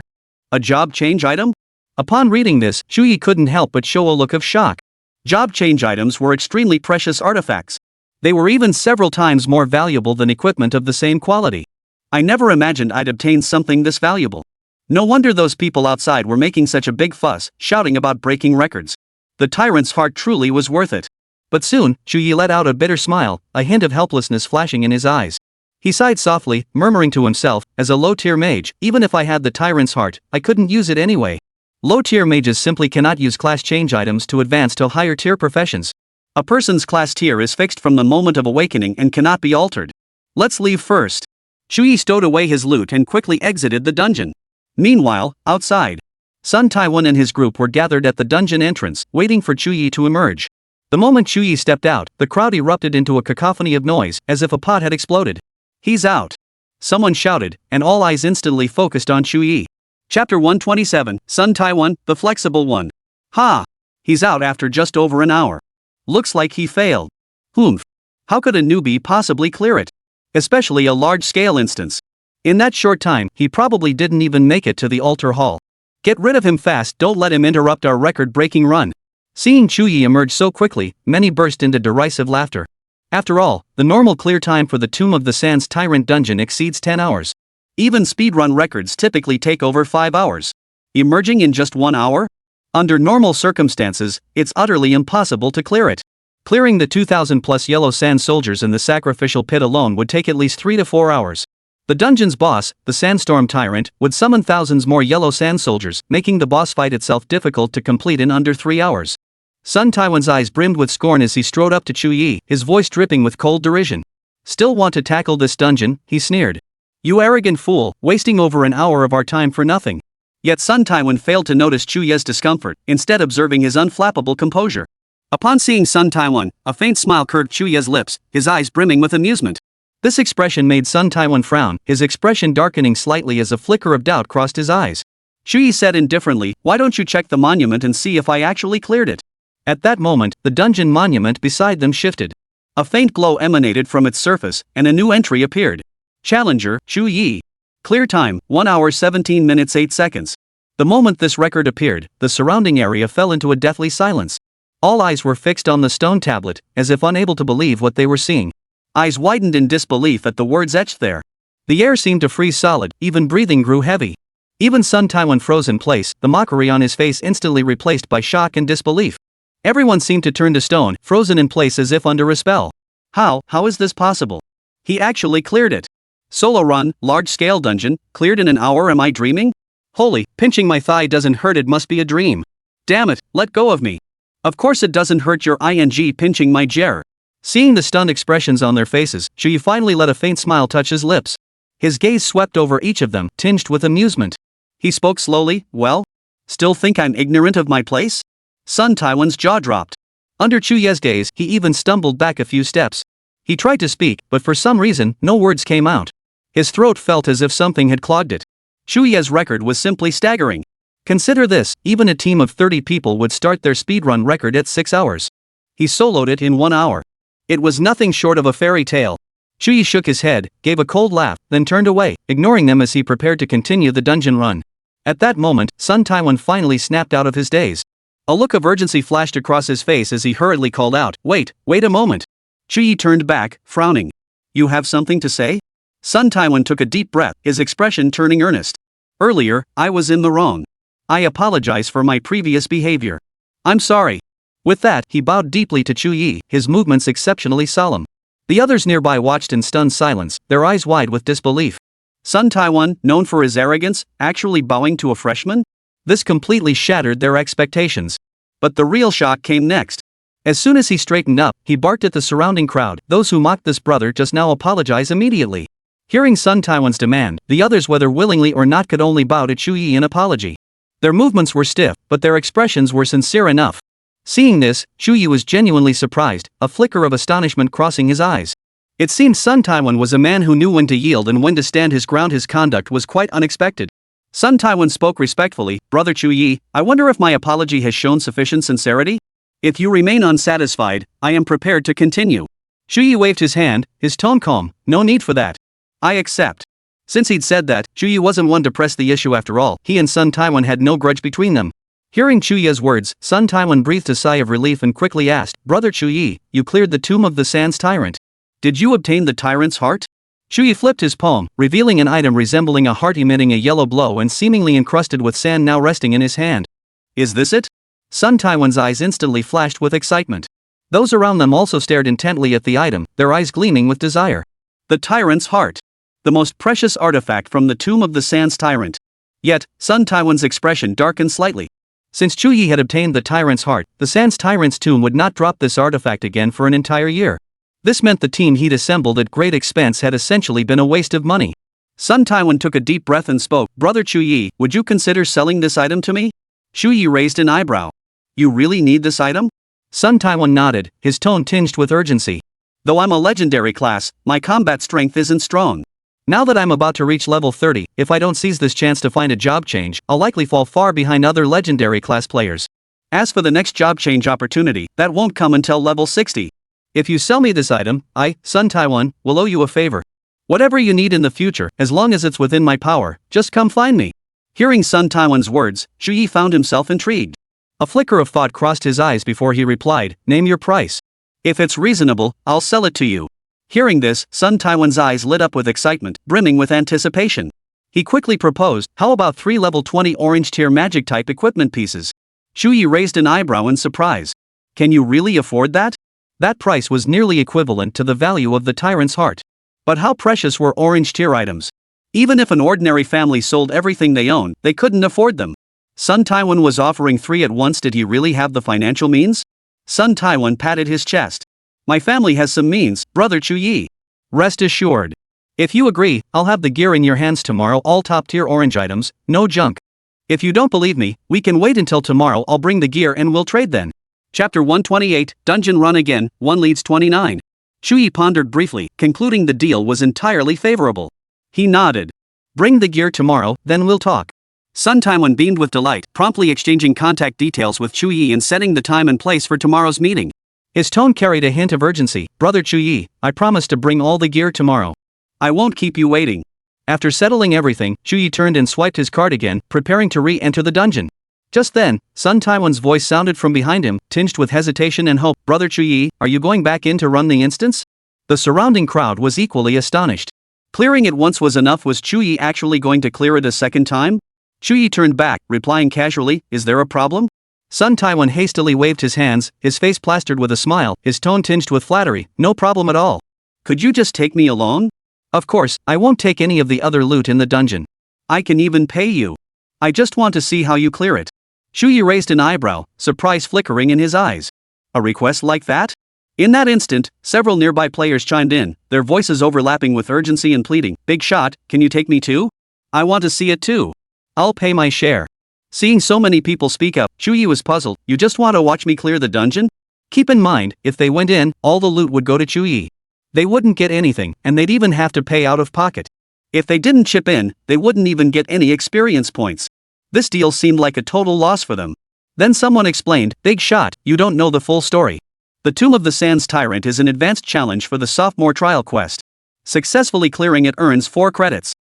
A job change item? Upon reading this, Chu Ye couldn't help but show a look of shock. Job change items were extremely precious artifacts. They were even several times more valuable than equipment of the same quality. I never imagined I'd obtain something this valuable. No wonder those people outside were making such a big fuss, shouting about breaking records. The Tyrant's Heart truly was worth it. But soon, Chu Ye let out a bitter smile, a hint of helplessness flashing in his eyes. He sighed softly, murmuring to himself, as a low-tier mage, even if I had the Tyrant's Heart, I couldn't use it anyway. Low-tier mages simply cannot use class change items to advance to higher-tier professions. A person's class tier is fixed from the moment of awakening and cannot be altered. Let's leave first. Chu Ye stowed away his loot and quickly exited the dungeon. Meanwhile, outside, Sun Taiwan and his group were gathered at the dungeon entrance, waiting for Chu Ye to emerge. The moment Chu Ye stepped out, the crowd erupted into a cacophony of noise, as if a pot had exploded. He's out! Someone shouted, and all eyes instantly focused on Chu Ye. Chapter 127, Sun Taiwan, the Flexible One. Ha! He's out after just over an hour. Looks like he failed. Humph. How could a newbie possibly clear it? Especially a large-scale instance. In that short time, he probably didn't even make it to the altar hall. Get rid of him fast, don't let him interrupt our record-breaking run. Seeing Chu Ye emerge so quickly, many burst into derisive laughter. After all, the normal clear time for the Tomb of the Sands Tyrant dungeon exceeds 10 hours. Even speedrun records typically take over 5 hours. Emerging in just 1 hour? Under normal circumstances, it's utterly impossible to clear it. Clearing the 2,000+ yellow sand soldiers in the sacrificial pit alone would take at least 3 to 4 hours. The dungeon's boss, the Sandstorm Tyrant, would summon thousands more yellow sand soldiers, making the boss fight itself difficult to complete in under 3 hours. Sun Taiwan's eyes brimmed with scorn as he strode up to Chu Ye, his voice dripping with cold derision. Still want to tackle this dungeon? He sneered. You arrogant fool, wasting over an hour of our time for nothing. Yet Sun Taiwan failed to notice Chu Ye's discomfort, instead observing his unflappable composure. Upon seeing Sun Taiwan, a faint smile curved Chu Ye's lips, his eyes brimming with amusement. This expression made Sun Taiwan frown, his expression darkening slightly as a flicker of doubt crossed his eyes. Chu Ye said indifferently, why don't you check the monument and see if I actually cleared it? At that moment, the dungeon monument beside them shifted. A faint glow emanated from its surface, and a new entry appeared. Challenger, Chu Ye. Clear time, 1 hour 17 minutes 8 seconds. The moment this record appeared, the surrounding area fell into a deathly silence. All eyes were fixed on the stone tablet, as if unable to believe what they were seeing. Eyes widened in disbelief at the words etched there. The air seemed to freeze solid, even breathing grew heavy. Even Sun Taiwan froze in place, the mockery on his face instantly replaced by shock and disbelief. Everyone seemed to turn to stone, frozen in place as if under a spell. How is this possible? He actually cleared it. Solo run, large-scale dungeon, cleared in an hour, am I dreaming? Holy, pinching my thigh doesn't hurt, it must be a dream. Damn it, let go of me. Of course it doesn't hurt your ing pinching my ger. Seeing the stunned expressions on their faces, Chu Ye finally let a faint smile touch his lips. His gaze swept over each of them, tinged with amusement. He spoke slowly, well? Still think I'm ignorant of my place? Sun Taiwan's jaw dropped. Under Chu Ye's gaze, he even stumbled back a few steps. He tried to speak, but for some reason, no words came out. His throat felt as if something had clogged it. Chu Ye's record was simply staggering. Consider this, even a team of 30 people would start their speedrun record at 6 hours. He soloed it in 1 hour. It was nothing short of a fairy tale. Chu Ye shook his head, gave a cold laugh, then turned away, ignoring them as he prepared to continue the dungeon run. At that moment, Sun Taiwan finally snapped out of his daze. A look of urgency flashed across his face as he hurriedly called out, wait a moment. Chu Ye turned back, frowning. You have something to say? Sun Taiwan took a deep breath, his expression turning earnest. Earlier, I was in the wrong. I apologize for my previous behavior. I'm sorry. With that, he bowed deeply to Chu Ye, his movements exceptionally solemn. The others nearby watched in stunned silence, their eyes wide with disbelief. Sun Taiwan, known for his arrogance, actually bowing to a freshman? This completely shattered their expectations. But the real shock came next. As soon as he straightened up, he barked at the surrounding crowd, those who mocked this brother just now apologize immediately. Hearing Sun Taiwan's demand, the others whether willingly or not could only bow to Chu Ye in apology. Their movements were stiff, but their expressions were sincere enough. Seeing this, Chu Ye was genuinely surprised, a flicker of astonishment crossing his eyes. It seemed Sun Taiwan was a man who knew when to yield and when to stand his ground. His conduct was quite unexpected. Sun Taiwan spoke respectfully, Brother Chu Ye, I wonder if my apology has shown sufficient sincerity? If you remain unsatisfied, I am prepared to continue. Chu Ye waved his hand, his tone calm, no need for that. I accept. Since he'd said that, Chu Ye wasn't one to press the issue after all, he and Sun Taiwan had no grudge between them. Hearing Chu Ye's words, Sun Taiwan breathed a sigh of relief and quickly asked, Brother Chu Ye, you cleared the tomb of the Sands tyrant. Did you obtain the tyrant's heart? Chu Ye flipped his palm, revealing an item resembling a heart emitting a yellow glow and seemingly encrusted with sand now resting in his hand. Is this it? Sun Taiwan's eyes instantly flashed with excitement. Those around them also stared intently at the item, their eyes gleaming with desire. The tyrant's heart. The most precious artifact from the tomb of the Sands tyrant. Yet, Sun Taiwan's expression darkened slightly. Since Chu Ye had obtained the tyrant's heart, the Sands tyrant's tomb would not drop this artifact again for an entire year. This meant the team he'd assembled at great expense had essentially been a waste of money. Sun Taiwan took a deep breath and spoke, Brother Chu Ye, would you consider selling this item to me? Chu Ye raised an eyebrow. You really need this item? Sun Taiwan nodded, his tone tinged with urgency. Though I'm a legendary class, my combat strength isn't strong. Now that I'm about to reach level 30, if I don't seize this chance to find a job change, I'll likely fall far behind other legendary class players. As for the next job change opportunity, that won't come until level 60. If you sell me this item, I, Sun Taiwan, will owe you a favor. Whatever you need in the future, as long as it's within my power, just come find me. Hearing Sun Taiwan's words, Chu Ye found himself intrigued. A flicker of thought crossed his eyes before he replied, name your price. If it's reasonable, I'll sell it to you. Hearing this, Sun Taiwan's eyes lit up with excitement, brimming with anticipation. He quickly proposed, how about 3 level 20 orange tier magic type equipment pieces? Chu Ye raised an eyebrow in surprise. Can you really afford that? That price was nearly equivalent to the value of the tyrant's heart. But how precious were orange tier items? Even if an ordinary family sold everything they owned, they couldn't afford them. Sun Taiwan was offering 3 at once. Did he really have the financial means? Sun Taiwan patted his chest. My family has some means, Brother Chu Ye. Rest assured. If you agree, I'll have the gear in your hands tomorrow, all top-tier orange items, no junk. If you don't believe me, we can wait until tomorrow. I'll bring the gear and we'll trade then. Chapter 128, Dungeon Run Again, 1 leads 29. Chu Ye pondered briefly, concluding the deal was entirely favorable. He nodded. Bring the gear tomorrow, then we'll talk. Sun Taiwan beamed with delight, promptly exchanging contact details with Chu Ye and setting the time and place for tomorrow's meeting. His tone carried a hint of urgency. Brother Chu Ye, I promise to bring all the gear tomorrow. I won't keep you waiting. After settling everything, Chu Ye turned and swiped his card again, preparing to re-enter the dungeon. Just then, Sun Taiwan's voice sounded from behind him, tinged with hesitation and hope. Brother Chu Ye, are you going back in to run the instance? The surrounding crowd was equally astonished. Clearing it once was enough. Was Chu Ye actually going to clear it a second time? Chu Ye turned back, replying casually, is there a problem? Sun Taiwan hastily waved his hands, his face plastered with a smile, his tone tinged with flattery, no problem at all. Could you just take me alone? Of course, I won't take any of the other loot in the dungeon. I can even pay you. I just want to see how you clear it. Chu Ye raised an eyebrow, surprise flickering in his eyes. A request like that? In that instant, several nearby players chimed in, their voices overlapping with urgency and pleading. Big shot, can you take me too? I want to see it too. I'll pay my share. Seeing so many people speak up, Chu Ye was puzzled. You just want to watch me clear the dungeon? Keep in mind, if they went in, all the loot would go to Chu Ye. They wouldn't get anything, and they'd even have to pay out of pocket. If they didn't chip in, they wouldn't even get any experience points. This deal seemed like a total loss for them. Then someone explained, big shot, you don't know the full story. The Tomb of the Sands Tyrant is an advanced challenge for the sophomore trial quest. Successfully clearing it earns 4 credits.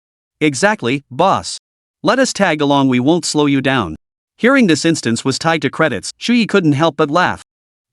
Exactly, boss. Let us tag along, we won't slow you down. Hearing this instance was tied to credits, Chu Ye couldn't help but laugh.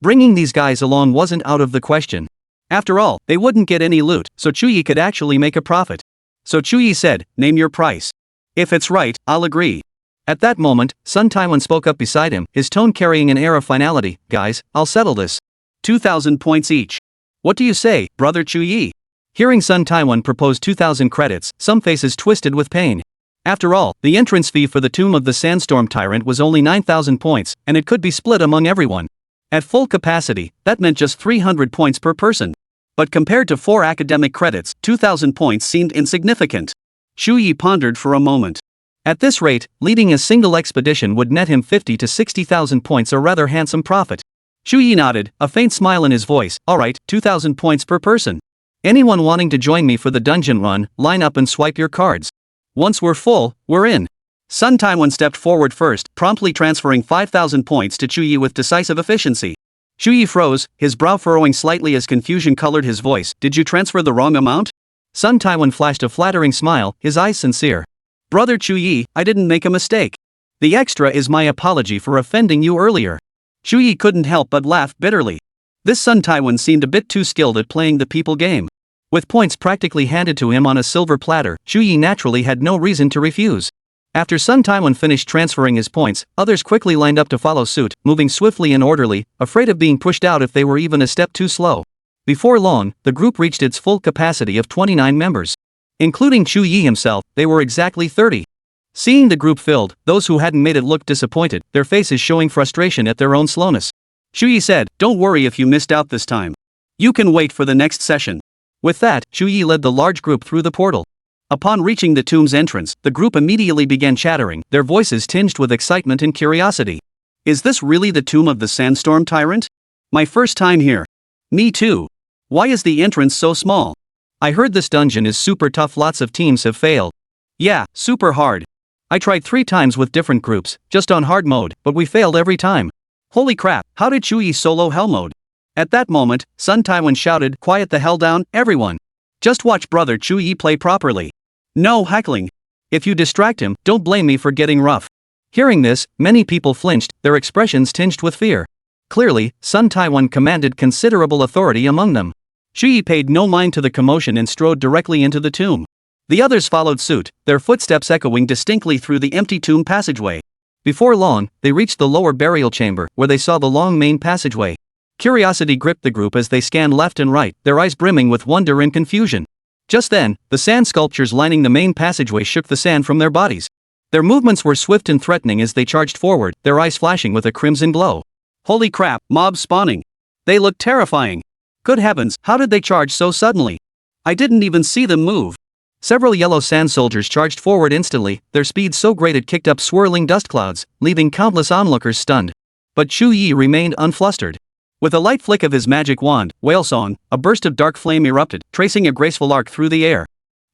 Bringing these guys along wasn't out of the question. After all, they wouldn't get any loot, so Chu Ye could actually make a profit. So Chu Ye said, name your price. If it's right, I'll agree. At that moment, Sun Taiwan spoke up beside him, his tone carrying an air of finality. Guys, I'll settle this. 2,000 points each. What do you say, brother Chu Ye? Hearing Sun Taiwan propose 2,000 credits, some faces twisted with pain. After all, the entrance fee for the Tomb of the Sandstorm Tyrant was only 9,000 points, and it could be split among everyone. At full capacity, that meant just 300 points per person. But compared to 4 academic credits, 2,000 points seemed insignificant. Chu Ye pondered for a moment. At this rate, leading a single expedition would net him 50 to 60,000 points, a rather handsome profit. Chu Ye nodded, a faint smile in his voice. Alright, 2,000 points per person. Anyone wanting to join me for the dungeon run, line up and swipe your cards. Once we're full, we're in. Sun Taiwan stepped forward first, promptly transferring 5,000 points to Chu Ye with decisive efficiency. Chu Ye froze, his brow furrowing slightly as confusion colored his voice. Did you transfer the wrong amount? Sun Taiwan flashed a flattering smile, his eyes sincere. Brother Chu Ye, I didn't make a mistake. The extra is my apology for offending you earlier. Chu Ye couldn't help but laugh bitterly. This Sun Taiwan seemed a bit too skilled at playing the people game. With points practically handed to him on a silver platter, Chu Ye naturally had no reason to refuse. After Sun Taiwan finished transferring his points, others quickly lined up to follow suit, moving swiftly and orderly, afraid of being pushed out if they were even a step too slow. Before long, the group reached its full capacity of 29 members. Including Chu Ye himself, they were exactly 30. Seeing the group filled, those who hadn't made it looked disappointed, their faces showing frustration at their own slowness. Chu Ye said, don't worry if you missed out this time. You can wait for the next session. With that, Chu Ye led the large group through the portal. Upon reaching the tomb's entrance, the group immediately began chattering, their voices tinged with excitement and curiosity. Is this really the Tomb of the Sandstorm Tyrant? My first time here. Me too. Why is the entrance so small? I heard this dungeon is super tough, lots of teams have failed. Yeah, super hard. I tried 3 times with different groups, just on hard mode, but we failed every time. Holy crap, how did Chu Ye solo hell mode? At that moment, Sun Taiwan shouted, quiet the hell down, everyone. Just watch brother Chu Ye play properly. No heckling. If you distract him, don't blame me for getting rough. Hearing this, many people flinched, their expressions tinged with fear. Clearly, Sun Taiwan commanded considerable authority among them. Chu Ye paid no mind to the commotion and strode directly into the tomb. The others followed suit, their footsteps echoing distinctly through the empty tomb passageway. Before long, they reached the lower burial chamber, where they saw the long main passageway. Curiosity gripped the group as they scanned left and right, their eyes brimming with wonder and confusion. Just then, the sand sculptures lining the main passageway shook the sand from their bodies. Their movements were swift and threatening as they charged forward, their eyes flashing with a crimson glow. Holy crap, mobs spawning. They looked terrifying. Good heavens, how did they charge so suddenly? I didn't even see them move. Several yellow sand soldiers charged forward instantly, their speed so great it kicked up swirling dust clouds, leaving countless onlookers stunned. But Chu Ye remained unflustered. With a light flick of his magic wand, whale song, a burst of dark flame erupted, tracing a graceful arc through the air.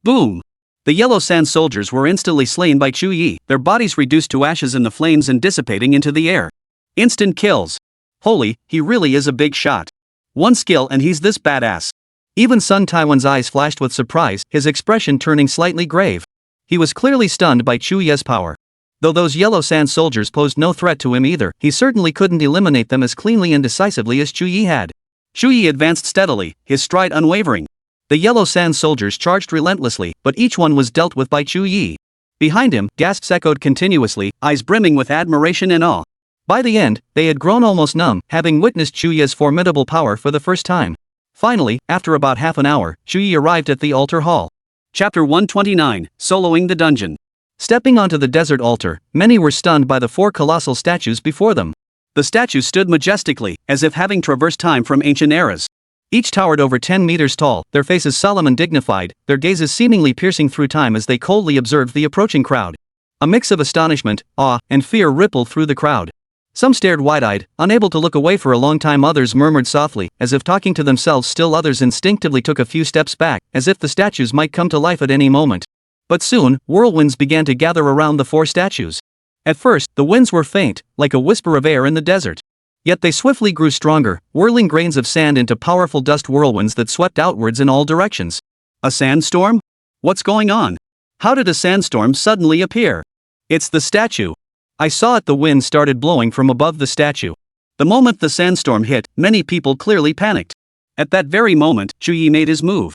Boom! The yellow sand soldiers were instantly slain by Chu Ye, their bodies reduced to ashes in the flames and dissipating into the air. Instant kills. Holy, he really is a big shot. One skill and he's this badass. Even Sun Taiwan's eyes flashed with surprise, his expression turning slightly grave. He was clearly stunned by Chu Ye's power. Though those yellow sand soldiers posed no threat to him either, he certainly couldn't eliminate them as cleanly and decisively as Chu Ye had. Chu Ye advanced steadily, his stride unwavering. The yellow sand soldiers charged relentlessly, but each one was dealt with by Chu Ye. Behind him, gasps echoed continuously, eyes brimming with admiration and awe. By the end, they had grown almost numb, having witnessed Chu Ye's formidable power for the first time. Finally, after about half an hour, Chu Ye arrived at the altar hall. Chapter 129, Soloing the Dungeon. Stepping onto the desert altar, many were stunned by the 4 colossal statues before them. The statues stood majestically, as if having traversed time from ancient eras. Each towered over 10 meters tall, their faces solemn and dignified, their gazes seemingly piercing through time as they coldly observed the approaching crowd. A mix of astonishment, awe, and fear rippled through the crowd. Some stared wide-eyed, unable to look away for a long time. Others murmured softly, as if talking to themselves. Still others instinctively took a few steps back, as if the statues might come to life at any moment. But soon, whirlwinds began to gather around the 4 statues. At first, the winds were faint, like a whisper of air in the desert. Yet they swiftly grew stronger, whirling grains of sand into powerful dust whirlwinds that swept outwards in all directions. A sandstorm? What's going on? How did a sandstorm suddenly appear? It's the statue. I saw it. The wind started blowing from above the statue. The moment the sandstorm hit, many people clearly panicked. At that very moment, Chu Ye made his move.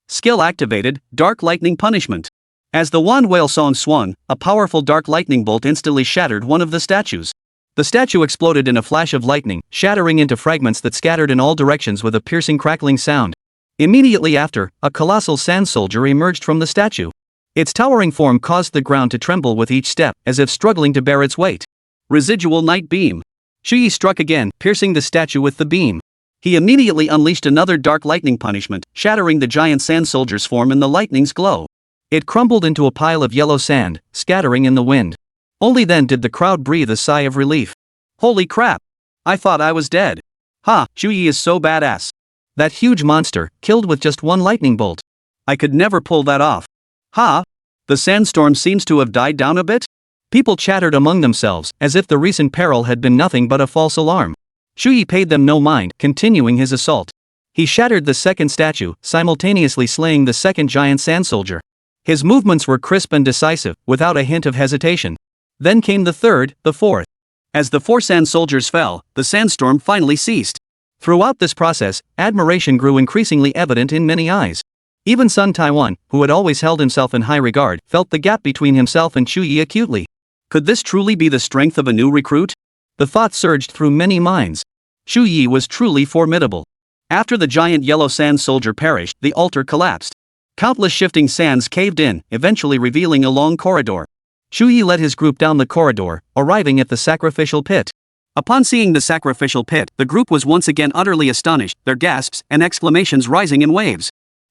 Skill activated, Dark Lightning Punishment. As the wand whale song swung, a powerful dark lightning bolt instantly shattered one of the statues. The statue exploded in a flash of lightning, shattering into fragments that scattered in all directions with a piercing crackling sound. Immediately after, a colossal sand soldier emerged from the statue. Its towering form caused the ground to tremble with each step, as if struggling to bear its weight. Residual Night Beam. Chu Ye struck again, piercing the statue with the beam. He immediately unleashed another dark lightning punishment, shattering the giant sand soldier's form in the lightning's glow. It crumbled into a pile of yellow sand, scattering in the wind. Only then did the crowd breathe a sigh of relief. Holy crap! I thought I was dead. Ha, Chu Ye is so badass. That huge monster, killed with just one lightning bolt. I could never pull that off. Ha! The sandstorm seems to have died down a bit? People chattered among themselves, as if the recent peril had been nothing but a false alarm. Chu Ye paid them no mind, continuing his assault. He shattered the second statue, simultaneously slaying the second giant sand soldier. His movements were crisp and decisive, without a hint of hesitation. Then came the third, the fourth. As the 4 sand soldiers fell, the sandstorm finally ceased. Throughout this process, admiration grew increasingly evident in many eyes. Even Sun Taiwan, who had always held himself in high regard, felt the gap between himself and Chu Ye acutely. Could this truly be the strength of a new recruit? The thought surged through many minds. Chu Ye was truly formidable. After the giant yellow sand soldier perished, the altar collapsed. Countless shifting sands caved in, eventually revealing a long corridor. Chu Ye led his group down the corridor, arriving at the sacrificial pit. Upon seeing the sacrificial pit, the group was once again utterly astonished, their gasps and exclamations rising in waves.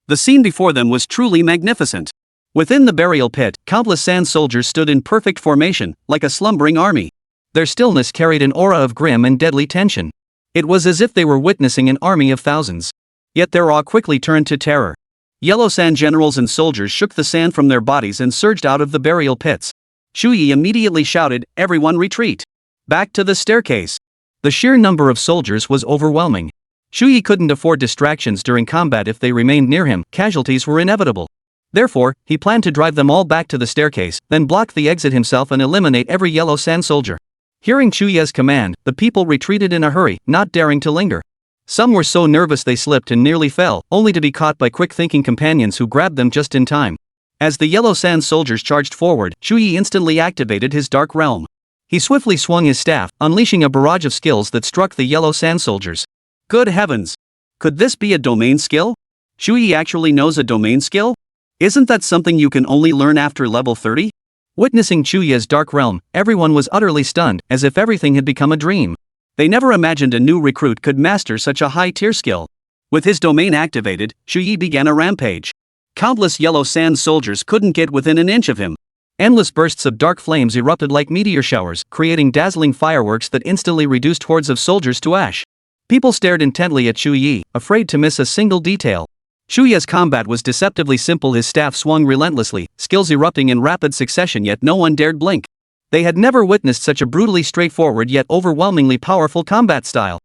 The scene before them was truly magnificent. Within the burial pit, countless sand soldiers stood in perfect formation, like a slumbering army. Their stillness carried an aura of grim and deadly tension. It was as if they were witnessing an army of thousands. Yet their awe quickly turned to terror. Yellow sand generals and soldiers shook the sand from their bodies and surged out of the burial pits. Chu Ye immediately shouted, "Everyone retreat! Back to the staircase!" The sheer number of soldiers was overwhelming. Chu Ye couldn't afford distractions during combat. If they remained near him, casualties were inevitable. Therefore, he planned to drive them all back to the staircase, then block the exit himself and eliminate every yellow sand soldier. Hearing Chu Ye's command, the people retreated in a hurry, not daring to linger. Some were so nervous they slipped and nearly fell, only to be caught by quick-thinking companions who grabbed them just in time. As the yellow sand soldiers charged forward, Chu Ye instantly activated his dark realm. He swiftly swung his staff, unleashing a barrage of skills that struck the yellow sand soldiers. Good heavens! Could this be a domain skill? Chu Ye actually knows a domain skill? Isn't that something you can only learn after level 30? Witnessing Chu Ye's dark realm, everyone was utterly stunned, as if everything had become a dream. They never imagined a new recruit could master such a high-tier skill. With his domain activated, Chu Ye began a rampage. Countless yellow sand soldiers couldn't get within an inch of him. Endless bursts of dark flames erupted like meteor showers, creating dazzling fireworks that instantly reduced hordes of soldiers to ash. People stared intently at Chu Ye, afraid to miss a single detail. Chu Ye's combat was deceptively simple. His staff swung relentlessly, skills erupting in rapid succession, yet no one dared blink. They had never witnessed such a brutally straightforward yet overwhelmingly powerful combat style.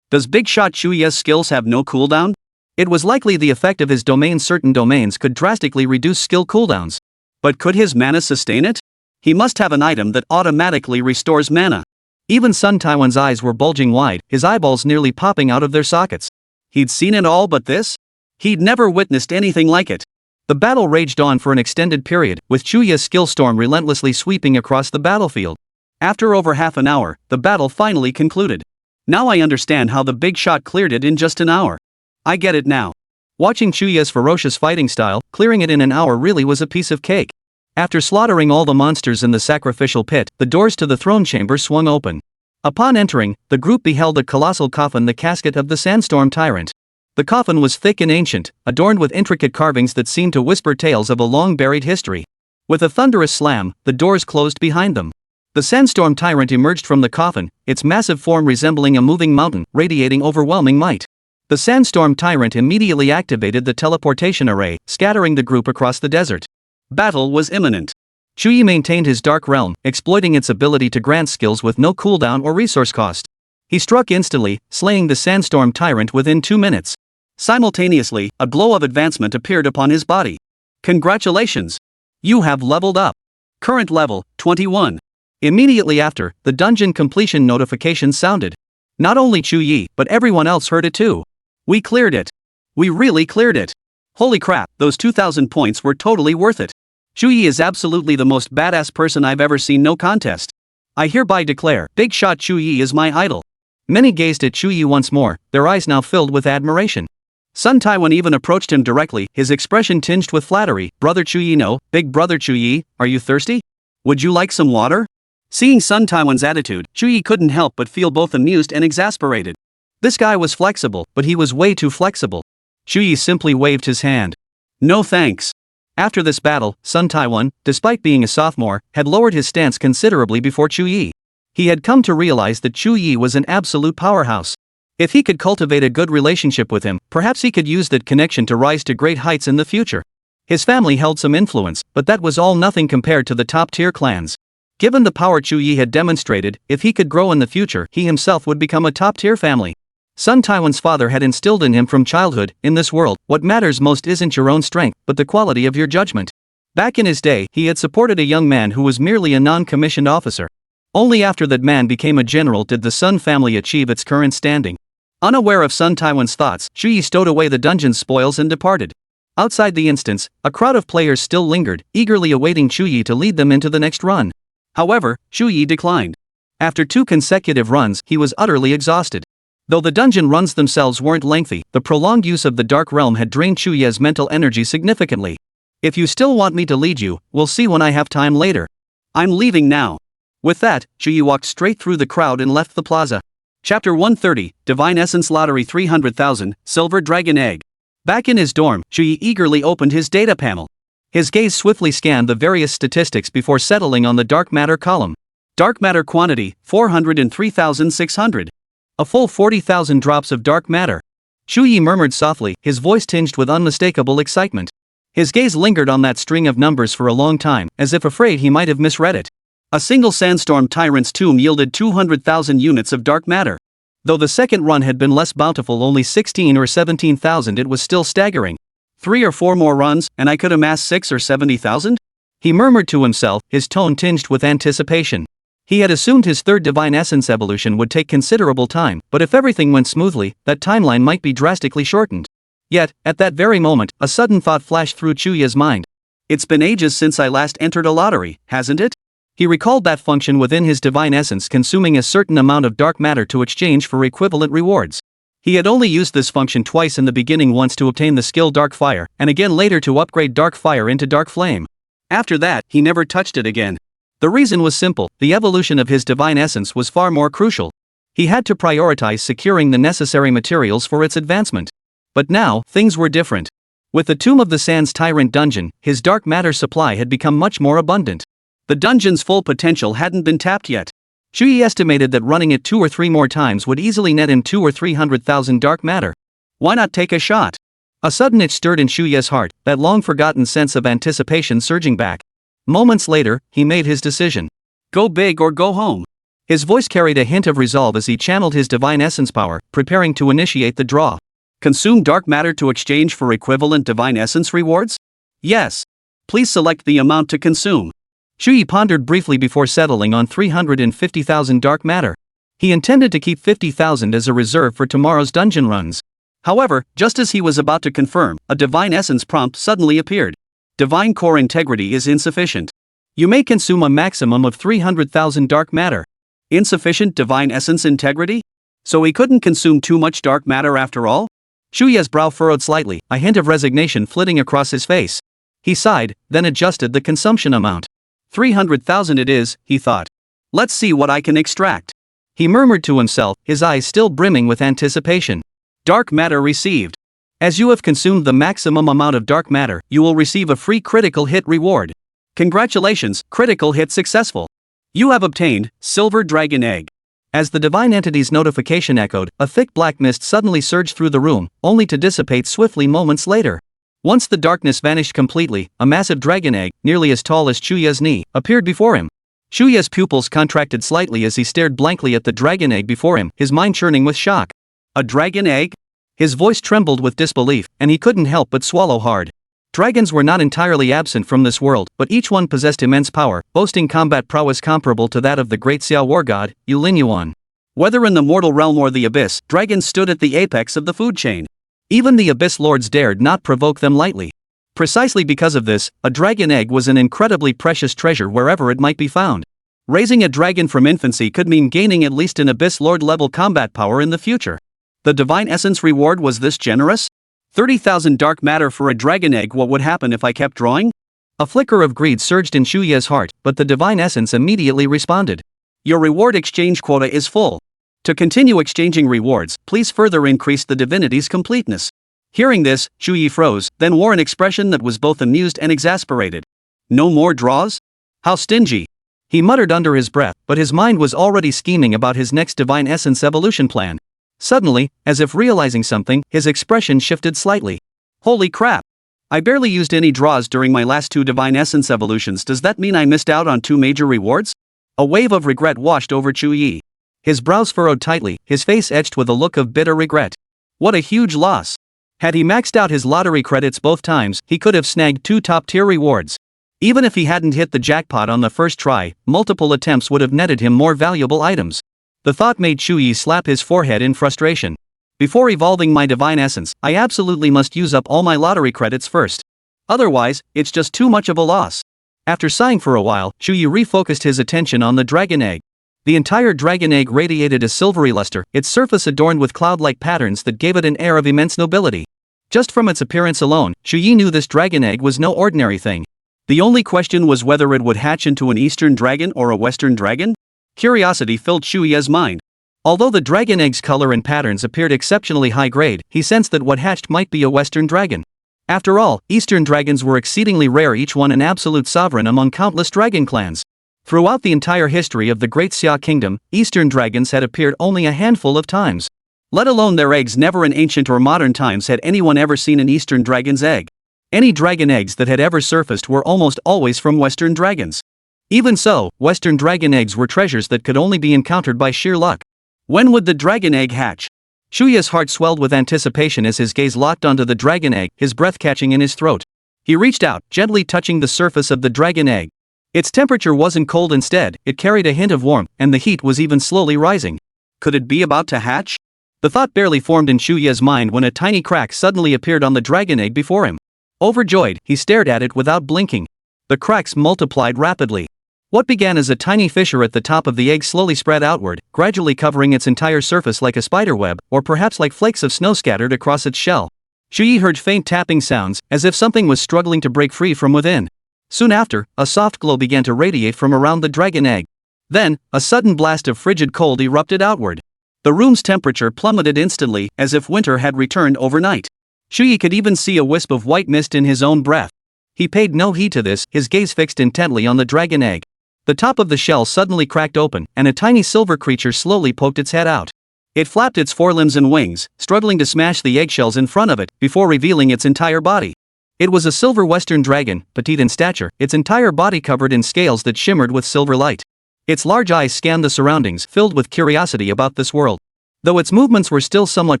Does Big Shot Chu Ye's skills have no cooldown? It was likely the effect of his domain. Certain domains could drastically reduce skill cooldowns. But could his mana sustain it? He must have an item that automatically restores mana. Even Sun Taiwan's eyes were bulging wide, his eyeballs nearly popping out of their sockets. He'd seen it all but this? He'd never witnessed anything like it. The battle raged on for an extended period, with Chu Ye's skill storm relentlessly sweeping across the battlefield. After over half an hour, the battle finally concluded. Now I understand how the Big Shot cleared it in just an hour. I get it now. Watching Chu Ye's ferocious fighting style, clearing it in an hour really was a piece of cake. After slaughtering all the monsters in the sacrificial pit, the doors to the throne chamber swung open. Upon entering, the group beheld a colossal coffin, the casket of the sandstorm tyrant. The coffin was thick and ancient, adorned with intricate carvings that seemed to whisper tales of a long-buried history. With a thunderous slam, the doors closed behind them. The sandstorm tyrant emerged from the coffin, its massive form resembling a moving mountain, radiating overwhelming might. The sandstorm tyrant immediately activated the teleportation array, scattering the group across the desert. Battle was imminent. Chu Ye maintained his dark realm, exploiting its ability to grant skills with no cooldown or resource cost. He struck instantly, slaying the sandstorm tyrant within 2 minutes. Simultaneously, a glow of advancement appeared upon his body. Congratulations! You have leveled up. Current level, 21. Immediately after, the dungeon completion notification sounded. Not only Chu Ye, but everyone else heard it too. We cleared it. We really cleared it. Holy crap, those 2,000 points were totally worth it. Chu Ye is absolutely the most badass person I've ever seen, no contest. I hereby declare, Big Shot Chu Ye is my idol. Many gazed at Chu Ye once more, their eyes now filled with admiration. Sun Taiwan even approached him directly, his expression tinged with flattery. Brother Chu Ye, no, big brother Chu Ye, are you thirsty? Would you like some water? Seeing Sun Taiwan's attitude, Chu Ye couldn't help but feel both amused and exasperated. This guy was flexible, but he was way too flexible. Chu Ye simply waved his hand. No thanks. After this battle, Sun Taiwan, despite being a sophomore, had lowered his stance considerably before Chu Ye. He had come to realize that Chu Ye was an absolute powerhouse. If he could cultivate a good relationship with him, perhaps he could use that connection to rise to great heights in the future. His family held some influence, but that was all nothing compared to the top-tier clans. Given the power Chu Ye had demonstrated, if he could grow in the future, he himself would become a top-tier family. Sun Taiwan's father had instilled in him from childhood, in this world, what matters most isn't your own strength, but the quality of your judgment. Back in his day, he had supported a young man who was merely a non-commissioned officer. Only after that man became a general did the Sun family achieve its current standing. Unaware of Sun Taiwan's thoughts, Chu Ye stowed away the dungeon's spoils and departed. Outside the instance, a crowd of players still lingered, eagerly awaiting Chu Ye to lead them into the next run. However, Chu Ye declined. After 2 consecutive runs, he was utterly exhausted. Though the dungeon runs themselves weren't lengthy, the prolonged use of the Dark Realm had drained Chu Ye's mental energy significantly. If you still want me to lead you, we'll see when I have time later. I'm leaving now. With that, Chu Ye walked straight through the crowd and left the plaza. Chapter 130, Divine Essence Lottery 300,000, Silver Dragon Egg. Back in his dorm, Chu Ye eagerly opened his data panel. His gaze swiftly scanned the various statistics before settling on the dark matter column. Dark matter quantity, 403,600. A full 40,000 drops of dark matter. Chu Ye murmured softly, his voice tinged with unmistakable excitement. His gaze lingered on that string of numbers for a long time, as if afraid he might have misread it. A single sandstorm tyrant's tomb yielded 200,000 units of dark matter. Though the second run had been less bountiful, only 16 or 17,000, it was still staggering. 3 or 4 more runs, and I could amass 6 or 70,000? He murmured to himself, his tone tinged with anticipation. He had assumed his third divine essence evolution would take considerable time, but if everything went smoothly, that timeline might be drastically shortened. Yet, at that very moment, a sudden thought flashed through Chu Ye's mind. It's been ages since I last entered a lottery, hasn't it? He recalled that function within his divine essence consuming a certain amount of dark matter to exchange for equivalent rewards. He had only used this function twice in the beginning, once to obtain the skill Dark Fire, and again later to upgrade Dark Fire into Dark Flame. After that, he never touched it again. The reason was simple, the evolution of his divine essence was far more crucial. He had to prioritize securing the necessary materials for its advancement. But now, things were different. With the Tomb of the Sands Tyrant dungeon, his dark matter supply had become much more abundant. The dungeon's full potential hadn't been tapped yet. Chu Ye estimated that running it 2 or 3 more times would easily net him 200,000 or 300,000 dark matter. Why not take a shot? A sudden itch stirred in Chu Ye's heart, that long-forgotten sense of anticipation surging back. Moments later, he made his decision. Go big or go home. His voice carried a hint of resolve as he channeled his divine essence power, preparing to initiate the draw. Consume dark matter to exchange for equivalent divine essence rewards? Yes. Please select the amount to consume. Chu Ye pondered briefly before settling on 350,000 dark matter. He intended to keep 50,000 as a reserve for tomorrow's dungeon runs. However, just as he was about to confirm, a divine essence prompt suddenly appeared. Divine core integrity is insufficient. You may consume a maximum of 300,000 dark matter. Insufficient divine essence integrity? So he couldn't consume too much dark matter after all? Chu Ye's brow furrowed slightly, a hint of resignation flitting across his face. He sighed, then adjusted the consumption amount. 300,000 it is, he thought. Let's see what I can extract. He murmured to himself, his eyes still brimming with anticipation. Dark matter received. As you have consumed the maximum amount of dark matter, you will receive a free critical hit reward. Congratulations, critical hit successful. You have obtained Silver Dragon Egg. As the divine entity's notification echoed, a thick black mist suddenly surged through the room, only to dissipate swiftly moments later. Once the darkness vanished completely, a massive dragon egg, nearly as tall as Chu Ye's knee, appeared before him. Chu Ye's pupils contracted slightly as he stared blankly at the dragon egg before him, his mind churning with shock. A dragon egg? His voice trembled with disbelief, and he couldn't help but swallow hard. Dragons were not entirely absent from this world, but each one possessed immense power, boasting combat prowess comparable to that of the great Xia war god, Yulin Yuan. Whether in the mortal realm or the abyss, dragons stood at the apex of the food chain. Even the abyss lords dared not provoke them lightly. Precisely because of this, a dragon egg was an incredibly precious treasure wherever it might be found. Raising a dragon from infancy could mean gaining at least an abyss lord level combat power in the future. The divine essence reward was this generous? 30,000 dark matter for a dragon egg. What would happen if I kept drawing? A flicker of greed surged in Chu Ye's heart, but the divine essence immediately responded. Your reward exchange quota is full. To continue exchanging rewards, please further increase the divinity's completeness. Hearing this, Chu Ye froze, then wore an expression that was both amused and exasperated. No more draws? How stingy! He muttered under his breath, but his mind was already scheming about his next divine essence evolution plan. Suddenly, as if realizing something, his expression shifted slightly. Holy crap! I barely used any draws during my last 2 divine essence evolutions. Does that mean I missed out on 2 major rewards? A wave of regret washed over Chu Ye. His brows furrowed tightly, his face etched with a look of bitter regret. What a huge loss! Had he maxed out his lottery credits both times, he could have snagged 2 top-tier rewards. Even if he hadn't hit the jackpot on the first try, multiple attempts would have netted him more valuable items. The thought made Chu Ye slap his forehead in frustration. Before evolving my divine essence, I absolutely must use up all my lottery credits first. Otherwise, it's just too much of a loss. After sighing for a while, Chu Ye refocused his attention on the dragon egg. The entire dragon egg radiated a silvery luster, its surface adorned with cloud-like patterns that gave it an air of immense nobility. Just from its appearance alone, Chu Ye knew this dragon egg was no ordinary thing. The only question was whether it would hatch into an eastern dragon or a western dragon? Curiosity filled Chu Ye's mind. Although the dragon egg's color and patterns appeared exceptionally high grade, he sensed that what hatched might be a western dragon. After all, eastern dragons were exceedingly rare, each one an absolute sovereign among countless dragon clans. Throughout the entire history of the Great Xia Kingdom, eastern dragons had appeared only a handful of times. Let alone their eggs. Never in ancient or modern times had anyone ever seen an eastern dragon's egg. Any dragon eggs that had ever surfaced were almost always from western dragons. Even so, western dragon eggs were treasures that could only be encountered by sheer luck. When would the dragon egg hatch? Chu Ye's heart swelled with anticipation as his gaze locked onto the dragon egg, his breath catching in his throat. He reached out, gently touching the surface of the dragon egg. Its temperature wasn't cold, instead, it carried a hint of warmth, and the heat was even slowly rising. Could it be about to hatch? The thought barely formed in Chu Ye's mind when a tiny crack suddenly appeared on the dragon egg before him. Overjoyed, he stared at it without blinking. The cracks multiplied rapidly. What began as a tiny fissure at the top of the egg slowly spread outward, gradually covering its entire surface like a spiderweb, or perhaps like flakes of snow scattered across its shell. Chu Ye heard faint tapping sounds, as if something was struggling to break free from within. Soon after, a soft glow began to radiate from around the dragon egg. Then, a sudden blast of frigid cold erupted outward. The room's temperature plummeted instantly, as if winter had returned overnight. Chu Ye could even see a wisp of white mist in his own breath. He paid no heed to this, his gaze fixed intently on the dragon egg. The top of the shell suddenly cracked open, and a tiny silver creature slowly poked its head out. It flapped its forelimbs and wings, struggling to smash the eggshells in front of it, before revealing its entire body. It was a silver western dragon, petite in stature, its entire body covered in scales that shimmered with silver light. Its large eyes scanned the surroundings, filled with curiosity about this world. Though its movements were still somewhat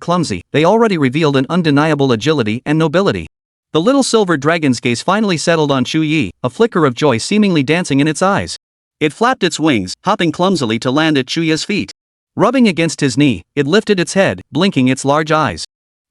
clumsy, they already revealed an undeniable agility and nobility. The little silver dragon's gaze finally settled on Chu Ye, a flicker of joy seemingly dancing in its eyes. It flapped its wings, hopping clumsily to land at Chu Ye's feet. Rubbing against his knee, it lifted its head, blinking its large eyes.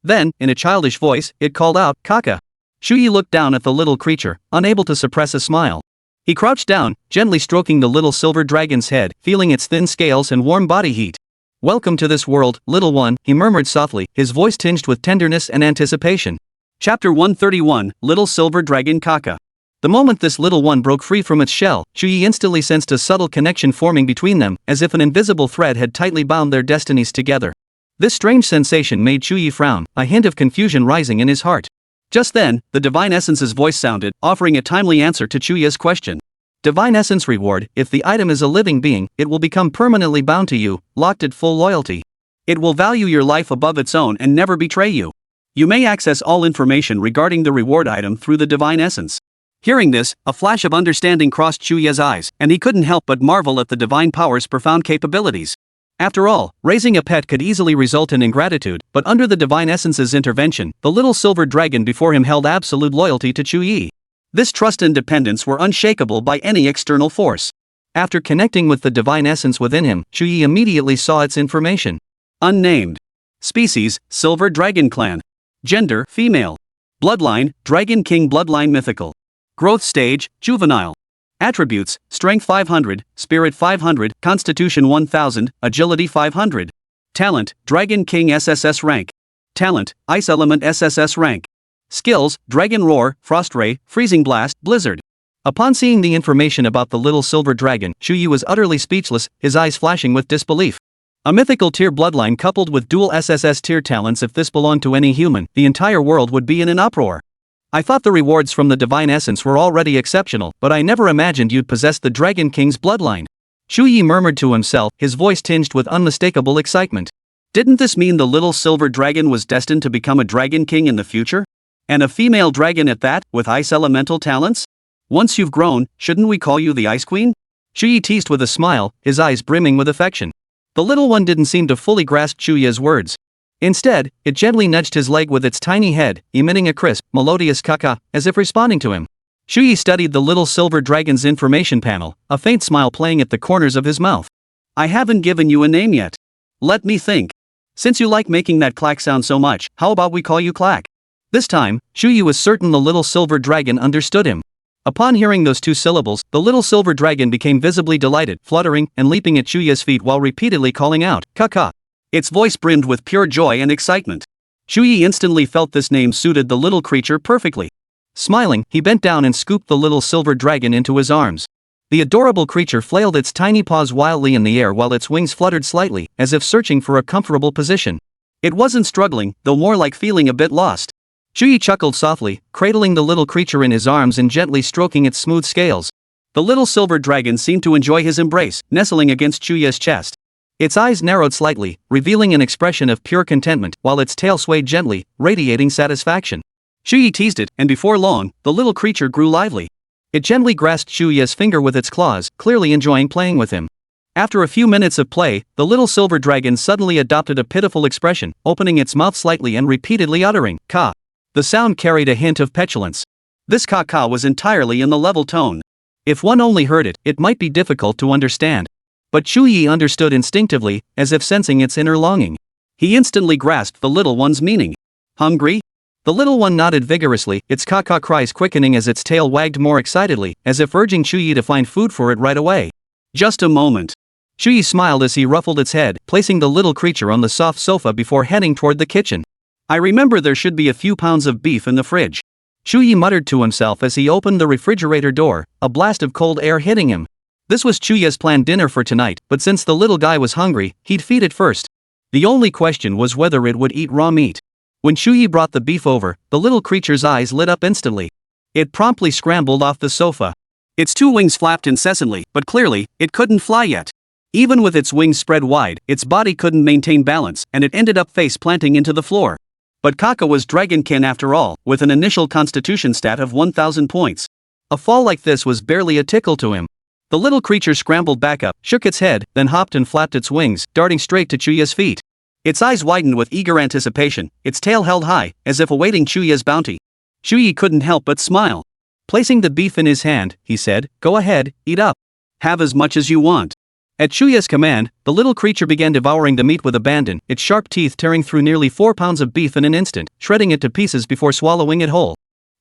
Then, in a childish voice, it called out, "Kaka." Chu Ye looked down at the little creature, unable to suppress a smile. He crouched down, gently stroking the little silver dragon's head, feeling its thin scales and warm body heat. "Welcome to this world, little one," he murmured softly, his voice tinged with tenderness and anticipation. Chapter 131, Little Silver Dragon Kaka. The moment this little one broke free from its shell, Chu Ye instantly sensed a subtle connection forming between them, as if an invisible thread had tightly bound their destinies together. This strange sensation made Chu Ye frown, a hint of confusion rising in his heart. Just then, the Divine Essence's voice sounded, offering a timely answer to Chu Ye's question. Divine Essence reward: if the item is a living being, it will become permanently bound to you, locked at full loyalty. It will value your life above its own and never betray you. You may access all information regarding the reward item through the Divine Essence. Hearing this, a flash of understanding crossed Chu Ye's eyes, and he couldn't help but marvel at the divine power's profound capabilities. After all, raising a pet could easily result in ingratitude, but under the Divine Essence's intervention, the little silver dragon before him held absolute loyalty to Chu Ye. This trust and dependence were unshakable by any external force. After connecting with the Divine Essence within him, Chu Ye immediately saw its information. Unnamed. Species: Silver Dragon Clan. Gender: female. Bloodline: Dragon King bloodline mythical. Growth stage: juvenile. Attributes: Strength 500, Spirit 500, Constitution 1000, Agility 500. Talent: Dragon King SSS-Rank. Talent: Ice Element SSS-Rank. Skills: Dragon Roar, Frost Ray, Freezing Blast, Blizzard. Upon seeing the information about the little silver dragon, Chu Ye was utterly speechless, his eyes flashing with disbelief. A mythical tier bloodline coupled with dual SSS tier talents. If this belonged to any human, the entire world would be in an uproar. I thought the rewards from the Divine Essence were already exceptional, but I never imagined you'd possess the Dragon King's bloodline. Chu Ye murmured to himself, his voice tinged with unmistakable excitement. Didn't this mean the little silver dragon was destined to become a Dragon King in the future? And a female dragon at that, with ice elemental talents? Once you've grown, shouldn't we call you the Ice Queen? Chu Ye teased with a smile, his eyes brimming with affection. The little one didn't seem to fully grasp Chu Ye's words. Instead, it gently nudged his leg with its tiny head, emitting a crisp, melodious caca, as if responding to him. Chu Ye studied the little silver dragon's information panel, a faint smile playing at the corners of his mouth. I haven't given you a name yet. Let me think. Since you like making that clack sound so much, how about we call you Clack? This time, Chu Ye was certain the little silver dragon understood him. Upon hearing those two syllables, the little silver dragon became visibly delighted, fluttering and leaping at Chu Ye's feet while repeatedly calling out, "Caca." Its voice brimmed with pure joy and excitement. Chu Ye instantly felt this name suited the little creature perfectly. Smiling, he bent down and scooped the little silver dragon into his arms. The adorable creature flailed its tiny paws wildly in the air while its wings fluttered slightly, as if searching for a comfortable position. It wasn't struggling, though more like feeling a bit lost. Chu Ye chuckled softly, cradling the little creature in his arms and gently stroking its smooth scales. The little silver dragon seemed to enjoy his embrace, nestling against Chu Ye's chest. Its eyes narrowed slightly, revealing an expression of pure contentment, while its tail swayed gently, radiating satisfaction. Chu Ye teased it, and before long, the little creature grew lively. It gently grasped Chu Ye's finger with its claws, clearly enjoying playing with him. After a few minutes of play, the little silver dragon suddenly adopted a pitiful expression, opening its mouth slightly and repeatedly uttering, "Ka." The sound carried a hint of petulance. This "ka-ka" was entirely in the level tone. If one only heard it, it might be difficult to understand. But Chu Ye understood instinctively, as if sensing its inner longing. He instantly grasped the little one's meaning. Hungry? The little one nodded vigorously, its "ka-ka" cries quickening as its tail wagged more excitedly, as if urging Chu Ye to find food for it right away. Just a moment. Chu Ye smiled as he ruffled its head, placing the little creature on the soft sofa before heading toward the kitchen. I remember there should be a few pounds of beef in the fridge. Chu Ye muttered to himself as he opened the refrigerator door, a blast of cold air hitting him. This was Chu Ye's planned dinner for tonight, but since the little guy was hungry, he'd feed it first. The only question was whether it would eat raw meat. When Chu Ye brought the beef over, the little creature's eyes lit up instantly. It promptly scrambled off the sofa. Its two wings flapped incessantly, but clearly, it couldn't fly yet. Even with its wings spread wide, its body couldn't maintain balance, and it ended up face planting into the floor. But Kaka was Dragonkin after all, with an initial constitution stat of 1000 points. A fall like this was barely a tickle to him. The little creature scrambled back up, shook its head, then hopped and flapped its wings, darting straight to Chu Ye's feet. Its eyes widened with eager anticipation, its tail held high, as if awaiting Chu Ye's bounty. Chu Ye couldn't help but smile. Placing the beef in his hand, he said, "Go ahead, eat up. Have as much as you want." At Chu Ye's command, the little creature began devouring the meat with abandon, its sharp teeth tearing through nearly 4 pounds of beef in an instant, shredding it to pieces before swallowing it whole.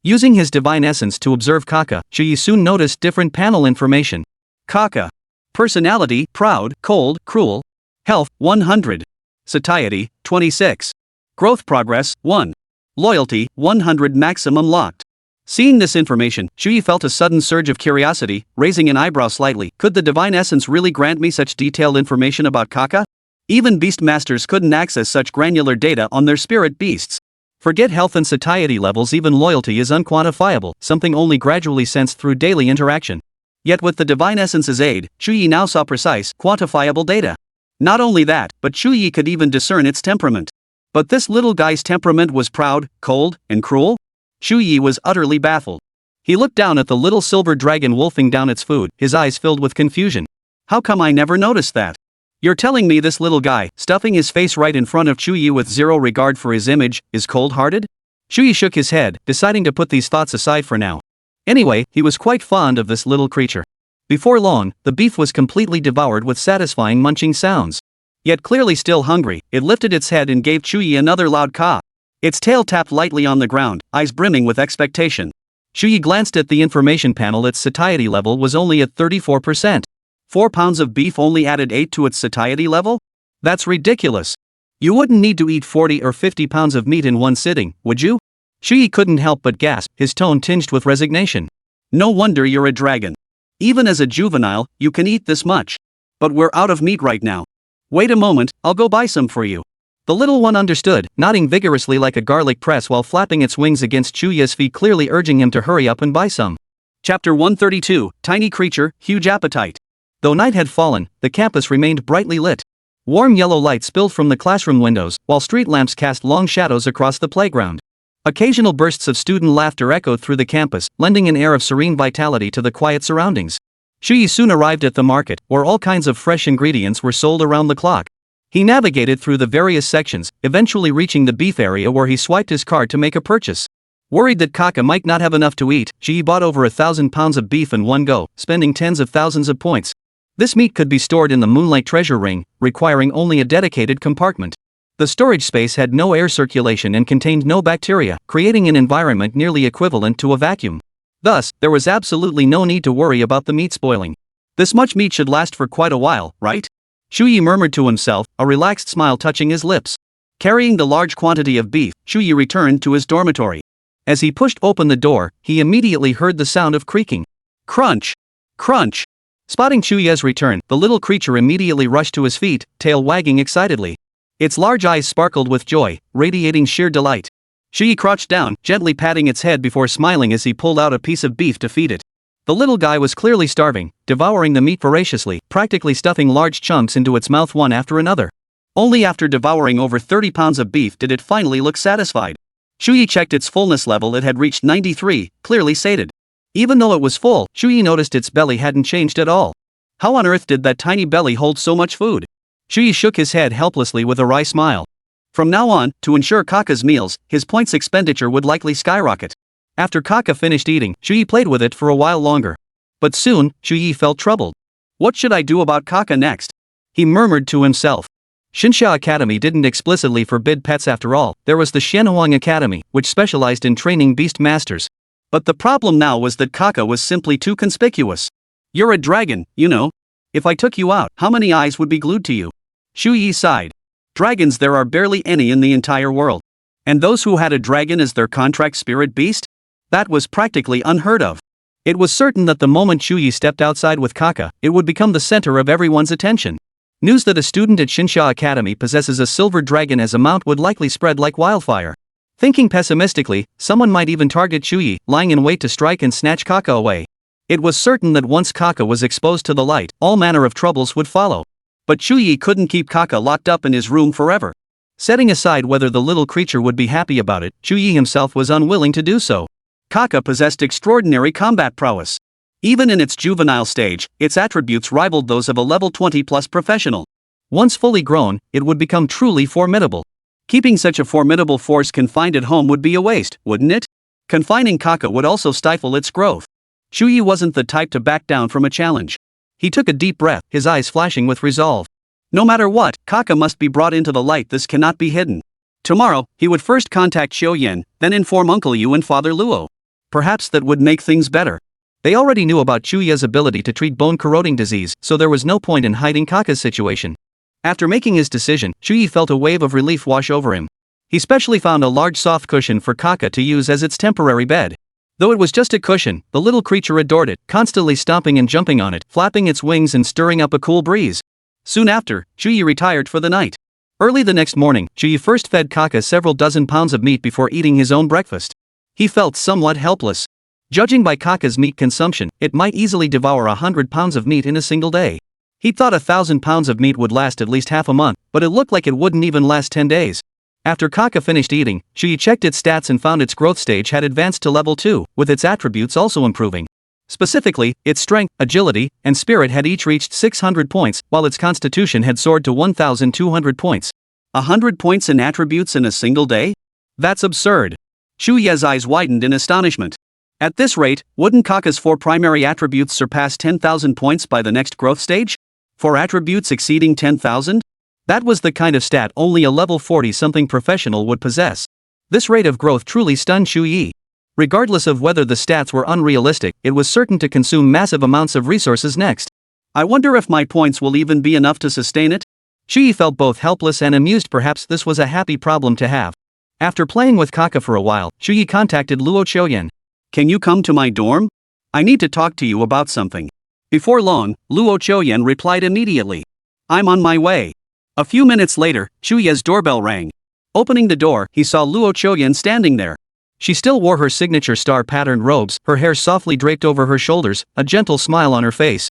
Using his divine essence to observe Kaka, Chu Ye soon noticed different panel information. Kaka. Personality, proud, cold, cruel. Health, 100. Satiety, 26. Growth progress, 1. Loyalty, 100 maximum locked. Seeing this information, Chu Ye felt a sudden surge of curiosity, raising an eyebrow slightly. Could the divine essence really grant me such detailed information about Kaka? Even beast masters couldn't access such granular data on their spirit beasts. Forget health and satiety levels, even loyalty is unquantifiable, something only gradually sensed through daily interaction. Yet with the divine essence's aid, Chu Ye now saw precise, quantifiable data. Not only that, but Chu Ye could even discern its temperament. But this little guy's temperament was proud, cold, and cruel? Chu Ye was utterly baffled. He looked down at the little silver dragon wolfing down its food, his eyes filled with confusion. How come I never noticed that? You're telling me this little guy, stuffing his face right in front of Chu Ye with zero regard for his image, is cold-hearted? Chu Ye shook his head, deciding to put these thoughts aside for now. Anyway, he was quite fond of this little creature. Before long, the beef was completely devoured with satisfying munching sounds. Yet clearly still hungry, it lifted its head and gave Chu Ye another loud caw. Its tail tapped lightly on the ground, eyes brimming with expectation. Chu Ye glanced at the information panel. Its satiety level was only at 34%. 4 pounds of beef only added 8 to its satiety level? That's ridiculous. You wouldn't need to eat 40 or 50 pounds of meat in one sitting, would you? Chu Ye couldn't help but gasp, his tone tinged with resignation. No wonder you're a dragon. Even as a juvenile, you can eat this much. But we're out of meat right now. Wait a moment, I'll go buy some for you. The little one understood, nodding vigorously like a garlic press while flapping its wings against Chu Ye's feet, clearly urging him to hurry up and buy some. Chapter 132, Tiny Creature, Huge Appetite. Though night had fallen, the campus remained brightly lit. Warm yellow light spilled from the classroom windows, while street lamps cast long shadows across the playground. Occasional bursts of student laughter echoed through the campus, lending an air of serene vitality to the quiet surroundings. Chu Ye soon arrived at the market, where all kinds of fresh ingredients were sold around the clock. He navigated through the various sections, eventually reaching the beef area where he swiped his card to make a purchase. Worried that Kaka might not have enough to eat, Chu Ye bought over 1,000 pounds of beef in one go, spending tens of thousands of points. This meat could be stored in the Moonlight Treasure Ring, requiring only a dedicated compartment. The storage space had no air circulation and contained no bacteria, creating an environment nearly equivalent to a vacuum. Thus, there was absolutely no need to worry about the meat spoiling. This much meat should last for quite a while, right? Chu Ye murmured to himself, a relaxed smile touching his lips. Carrying the large quantity of beef, Chu Ye returned to his dormitory. As he pushed open the door, he immediately heard the sound of creaking. Crunch! Crunch! Spotting Chu Ye's return, the little creature immediately rushed to his feet, tail wagging excitedly. Its large eyes sparkled with joy, radiating sheer delight. Chu Ye crouched down, gently patting its head before smiling as he pulled out a piece of beef to feed it. The little guy was clearly starving, devouring the meat voraciously, practically stuffing large chunks into its mouth one after another. Only after devouring over 30 pounds of beef did it finally look satisfied. Chu Ye checked its fullness level. It had reached 93, clearly sated. Even though it was full, Chu Ye noticed its belly hadn't changed at all. How on earth did that tiny belly hold so much food? Chu Ye shook his head helplessly with a wry smile. From now on, to ensure Kaka's meals, his points expenditure would likely skyrocket. After Kaka finished eating, Chu Ye played with it for a while longer. But soon, Chu Ye felt troubled. What should I do about Kaka next? He murmured to himself. Xinsha Academy didn't explicitly forbid pets after all. There was the Xianhuang Academy, which specialized in training beast masters. But the problem now was that Kaka was simply too conspicuous. You're a dragon, you know. If I took you out, how many eyes would be glued to you? Chu Ye sighed. Dragons, there are barely any in the entire world. And those who had a dragon as their contract spirit beast? That was practically unheard of. It was certain that the moment Chu Ye stepped outside with Kaka, it would become the center of everyone's attention. News that a student at Xinsha Academy possesses a silver dragon as a mount would likely spread like wildfire. Thinking pessimistically, someone might even target Chu Ye, lying in wait to strike and snatch Kaka away. It was certain that once Kaka was exposed to the light, all manner of troubles would follow. But Chu Ye couldn't keep Kaka locked up in his room forever. Setting aside whether the little creature would be happy about it, Chu Ye himself was unwilling to do so. Kaka possessed extraordinary combat prowess. Even in its juvenile stage, its attributes rivaled those of a level 20+ professional. Once fully grown, it would become truly formidable. Keeping such a formidable force confined at home would be a waste, wouldn't it? Confining Kaka would also stifle its growth. Chu Ye wasn't the type to back down from a challenge. He took a deep breath, his eyes flashing with resolve. No matter what, Kaka must be brought into the light. This cannot be hidden. Tomorrow, he would first contact Xiaoyan, then inform Uncle Yu and Father Luo. Perhaps that would make things better. They already knew about Chu Ye's ability to treat bone-corroding disease, so there was no point in hiding Kaka's situation. After making his decision, Chu Ye felt a wave of relief wash over him. He specially found a large soft cushion for Kaka to use as its temporary bed. Though it was just a cushion, the little creature adored it, constantly stomping and jumping on it, flapping its wings and stirring up a cool breeze. Soon after, Chu Ye retired for the night. Early the next morning, Chu Ye first fed Kaka several dozen pounds of meat before eating his own breakfast. He felt somewhat helpless. Judging by Kaka's meat consumption, it might easily devour 100 pounds of meat in a single day. He thought 1,000 pounds of meat would last at least half a month, but it looked like it wouldn't even last 10 days. After Kaka finished eating, Chu Ye checked its stats and found its growth stage had advanced to level 2, with its attributes also improving. Specifically, its strength, agility, and spirit had each reached 600 points, while its constitution had soared to 1,200 points. 100 points in attributes in a single day? That's absurd. Chu Ye's eyes widened in astonishment. At this rate, wouldn't Kaka's 4 primary attributes surpass 10,000 points by the next growth stage? 4 attributes exceeding 10,000? That was the kind of stat only a level 40-something professional would possess. This rate of growth truly stunned Chu Ye. Regardless of whether the stats were unrealistic, it was certain to consume massive amounts of resources next. I wonder if my points will even be enough to sustain it? Chu Ye felt both helpless and amused. Perhaps this was a happy problem to have. After playing with Kaka for a while, Chu Ye contacted Luo Qiuyan. Can you come to my dorm? I need to talk to you about something. Before long, Luo Qiuyan replied immediately. I'm on my way. A few minutes later, Chu Ye's doorbell rang. Opening the door, he saw Luo Qiuyan standing there. She still wore her signature star-patterned robes, her hair softly draped over her shoulders, a gentle smile on her face.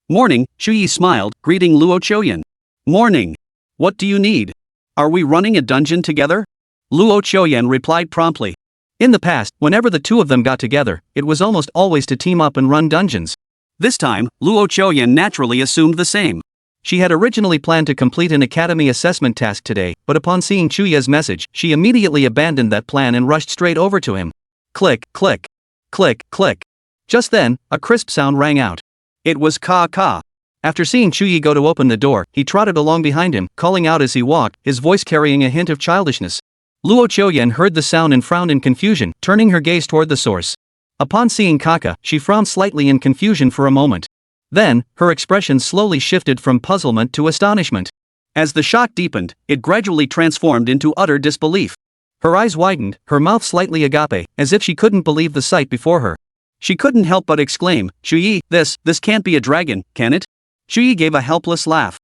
Morning, Chu Ye smiled, greeting Luo Qiuyan. Morning. What do you need? Are we running a dungeon together? Luo Qiuyan replied promptly. In the past, whenever the two of them got together, it was almost always to team up and run dungeons. This time, Luo Qiuyan naturally assumed the same. She had originally planned to complete an academy assessment task today, but upon seeing Chu Ye's message, she immediately abandoned that plan and rushed straight over to him. Click, click. Click, click. Just then, a crisp sound rang out. It was Ka. After seeing Chu Ye go to open the door, he trotted along behind him, calling out as he walked, his voice carrying a hint of childishness. Luo Qiuyan heard the sound and frowned in confusion, turning her gaze toward the source. Upon seeing Kaka, she frowned slightly in confusion for a moment. Then, her expression slowly shifted from puzzlement to astonishment. As the shock deepened, it gradually transformed into utter disbelief. Her eyes widened, her mouth slightly agape, as if she couldn't believe the sight before her. She couldn't help but exclaim, Chu Ye, this can't be a dragon, can it? Chu Ye gave a helpless laugh.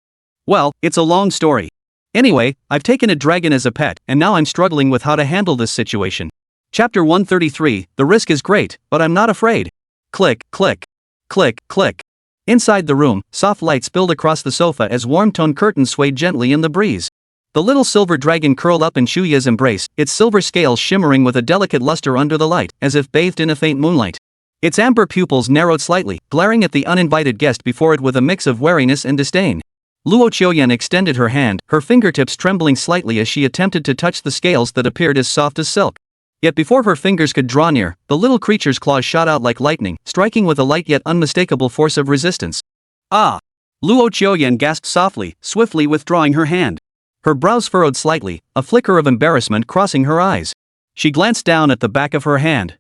Well, it's a long story. Anyway, I've taken a dragon as a pet, and now I'm struggling with how to handle this situation. Chapter 133, the risk is great, but I'm not afraid. Click, click. Click, click. Inside the room, soft light spilled across the sofa as warm-toned curtains swayed gently in the breeze. The little silver dragon curled up in Chu Ye's embrace, its silver scales shimmering with a delicate luster under the light, as if bathed in a faint moonlight. Its amber pupils narrowed slightly, glaring at the uninvited guest before it with a mix of wariness and disdain. Luo Qiuyan extended her hand, her fingertips trembling slightly as she attempted to touch the scales that appeared as soft as silk. Yet before her fingers could draw near, the little creature's claws shot out like lightning, striking with a light yet unmistakable force of resistance. Ah! Luo Qiuyan gasped softly, swiftly withdrawing her hand. Her brows furrowed slightly, a flicker of embarrassment crossing her eyes. She glanced down at the back of her hand,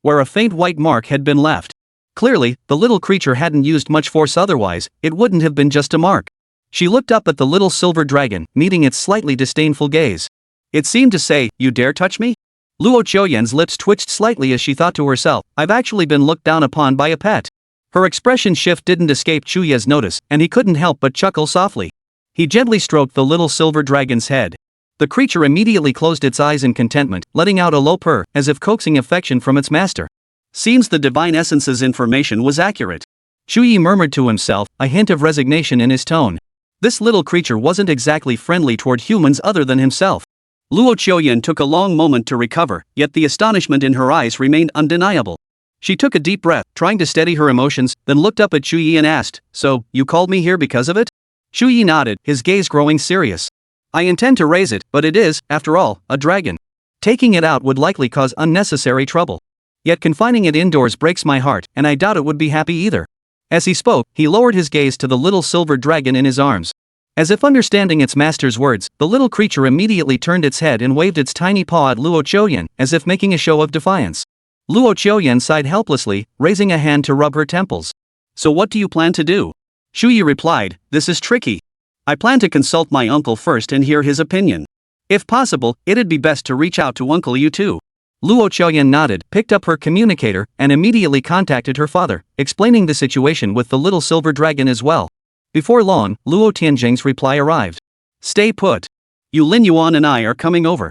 where a faint white mark had been left. Clearly, the little creature hadn't used much force, otherwise, it wouldn't have been just a mark. She looked up at the little silver dragon, meeting its slightly disdainful gaze. It seemed to say, "You dare touch me?" Luo Qiuyan's lips twitched slightly as she thought to herself, I've actually been looked down upon by a pet. Her expression shift didn't escape Chu Ye's notice, and he couldn't help but chuckle softly. He gently stroked the little silver dragon's head. The creature immediately closed its eyes in contentment, letting out a low purr, as if coaxing affection from its master. Seems the divine essence's information was accurate. Chu Ye murmured to himself, a hint of resignation in his tone. This little creature wasn't exactly friendly toward humans other than himself. Luo Qiuyan took a long moment to recover, yet the astonishment in her eyes remained undeniable. She took a deep breath, trying to steady her emotions, then looked up at Chu Ye and asked, So, you called me here because of it? Chu Ye nodded, his gaze growing serious. I intend to raise it, but it is, after all, a dragon. Taking it out would likely cause unnecessary trouble. Yet confining it indoors breaks my heart, and I doubt it would be happy either. As he spoke, he lowered his gaze to the little silver dragon in his arms. As if understanding its master's words, the little creature immediately turned its head and waved its tiny paw at Luo Qiuyan, as if making a show of defiance. Luo Qiuyan sighed helplessly, raising a hand to rub her temples. So what do you plan to do? Chu Ye replied, This is tricky. I plan to consult my uncle first and hear his opinion. If possible, it'd be best to reach out to Uncle Yu too. Luo Qiaoyan nodded, picked up her communicator, and immediately contacted her father, explaining the situation with the little silver dragon as well. Before long, Luo Tianjing's reply arrived. Stay put. Lin Yuan and I are coming over.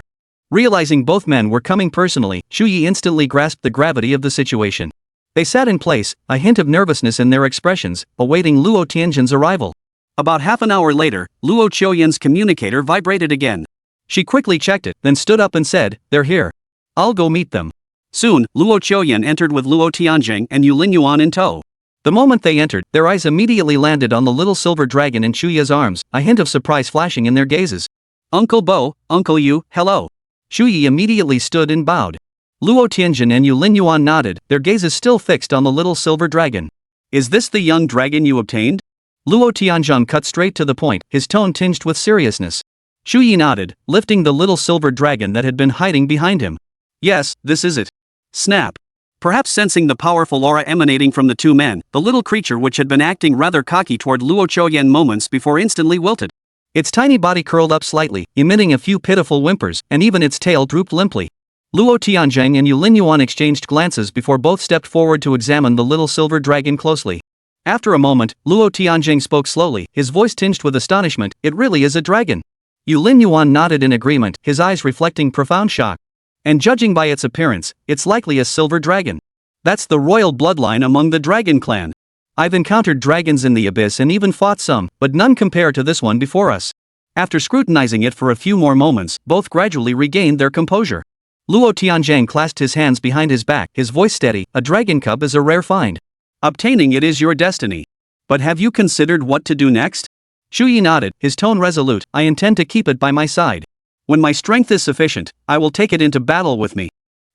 Realizing both men were coming personally, Chu Ye instantly grasped the gravity of the situation. They sat in place, a hint of nervousness in their expressions, awaiting Luo Tianjin's arrival. About half an hour later, Luo Qiaoyan's communicator vibrated again. She quickly checked it, then stood up and said, "They're here. I'll go meet them." Soon, Luo Qiaoyan entered with Luo Tianjing and Lin Yuan in tow. The moment they entered, their eyes immediately landed on the little silver dragon in Chu Ye's arms, a hint of surprise flashing in their gazes. "Uncle Bo, Uncle Yu, hello." Chu Ye immediately stood and bowed. Luo Tianjin and Lin Yuan nodded, their gazes still fixed on the little silver dragon. "Is this the young dragon you obtained?" Luo Tianjin cut straight to the point, his tone tinged with seriousness. Chu Ye nodded, lifting the little silver dragon that had been hiding behind him. "Yes, this is it." Snap. Perhaps sensing the powerful aura emanating from the two men, the little creature which had been acting rather cocky toward Luo Qiaoyan moments before instantly wilted. Its tiny body curled up slightly, emitting a few pitiful whimpers, and even its tail drooped limply. Luo Tianjing and Lin Yuan exchanged glances before both stepped forward to examine the little silver dragon closely. After a moment, Luo Tianjing spoke slowly, his voice tinged with astonishment. "It really is a dragon." Lin Yuan nodded in agreement, his eyes reflecting profound shock. "And judging by its appearance, it's likely a silver dragon. That's the royal bloodline among the dragon clan. I've encountered dragons in the abyss and even fought some, but none compare to this one before us." After scrutinizing it for a few more moments, both gradually regained their composure. Luo Tianjing clasped his hands behind his back, his voice steady. "A dragon cub is a rare find. Obtaining it is your destiny. But have you considered what to do next?" Chu Ye nodded, his tone resolute. "I intend to keep it by my side. When my strength is sufficient, I will take it into battle with me."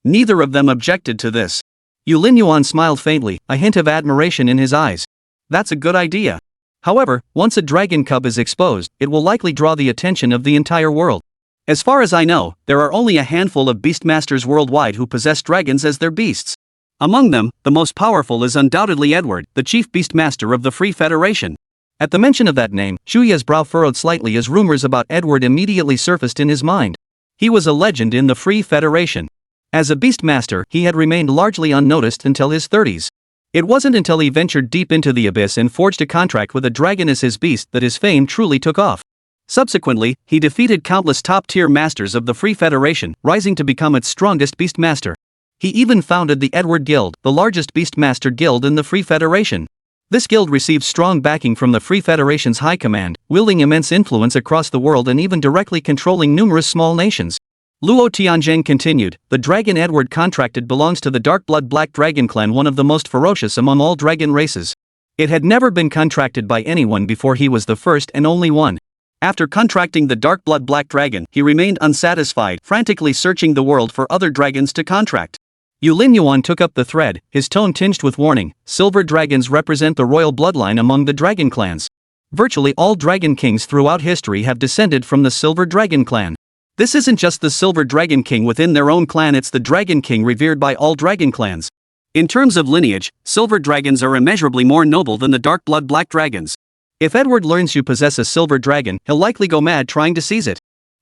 Neither of them objected to this. Lin Yuan smiled faintly, a hint of admiration in his eyes. "That's a good idea. However, once a dragon cub is exposed, it will likely draw the attention of the entire world. As far as I know, there are only a handful of beastmasters worldwide who possess dragons as their beasts. Among them, the most powerful is undoubtedly Edward, the chief beastmaster of the Free Federation." At the mention of that name, Chu Ye's brow furrowed slightly as rumors about Edward immediately surfaced in his mind. He was a legend in the Free Federation. As a beastmaster, he had remained largely unnoticed until his 30s. It wasn't until he ventured deep into the abyss and forged a contract with a dragon as his beast that his fame truly took off. Subsequently, he defeated countless top-tier masters of the Free Federation, rising to become its strongest beastmaster. He even founded the Edward Guild, the largest beastmaster guild in the Free Federation. This guild received strong backing from the Free Federation's high command, wielding immense influence across the world and even directly controlling numerous small nations. Luo Tianjing continued, "The dragon Edward contracted belongs to the Dark Blood Black Dragon clan, one of the most ferocious among all dragon races. It had never been contracted by anyone before. He was the first and only one. After contracting the Dark Blood Black Dragon, he remained unsatisfied, frantically searching the world for other dragons to contract." Lin Yuan took up the thread, his tone tinged with warning. "Silver dragons represent the royal bloodline among the dragon clans. Virtually all dragon kings throughout history have descended from the Silver Dragon clan. This isn't just the Silver Dragon King within their own clan, it's the Dragon King revered by all dragon clans. In terms of lineage, silver dragons are immeasurably more noble than the Dark Blood Black Dragons. If Edward learns you possess a silver dragon, he'll likely go mad trying to seize it.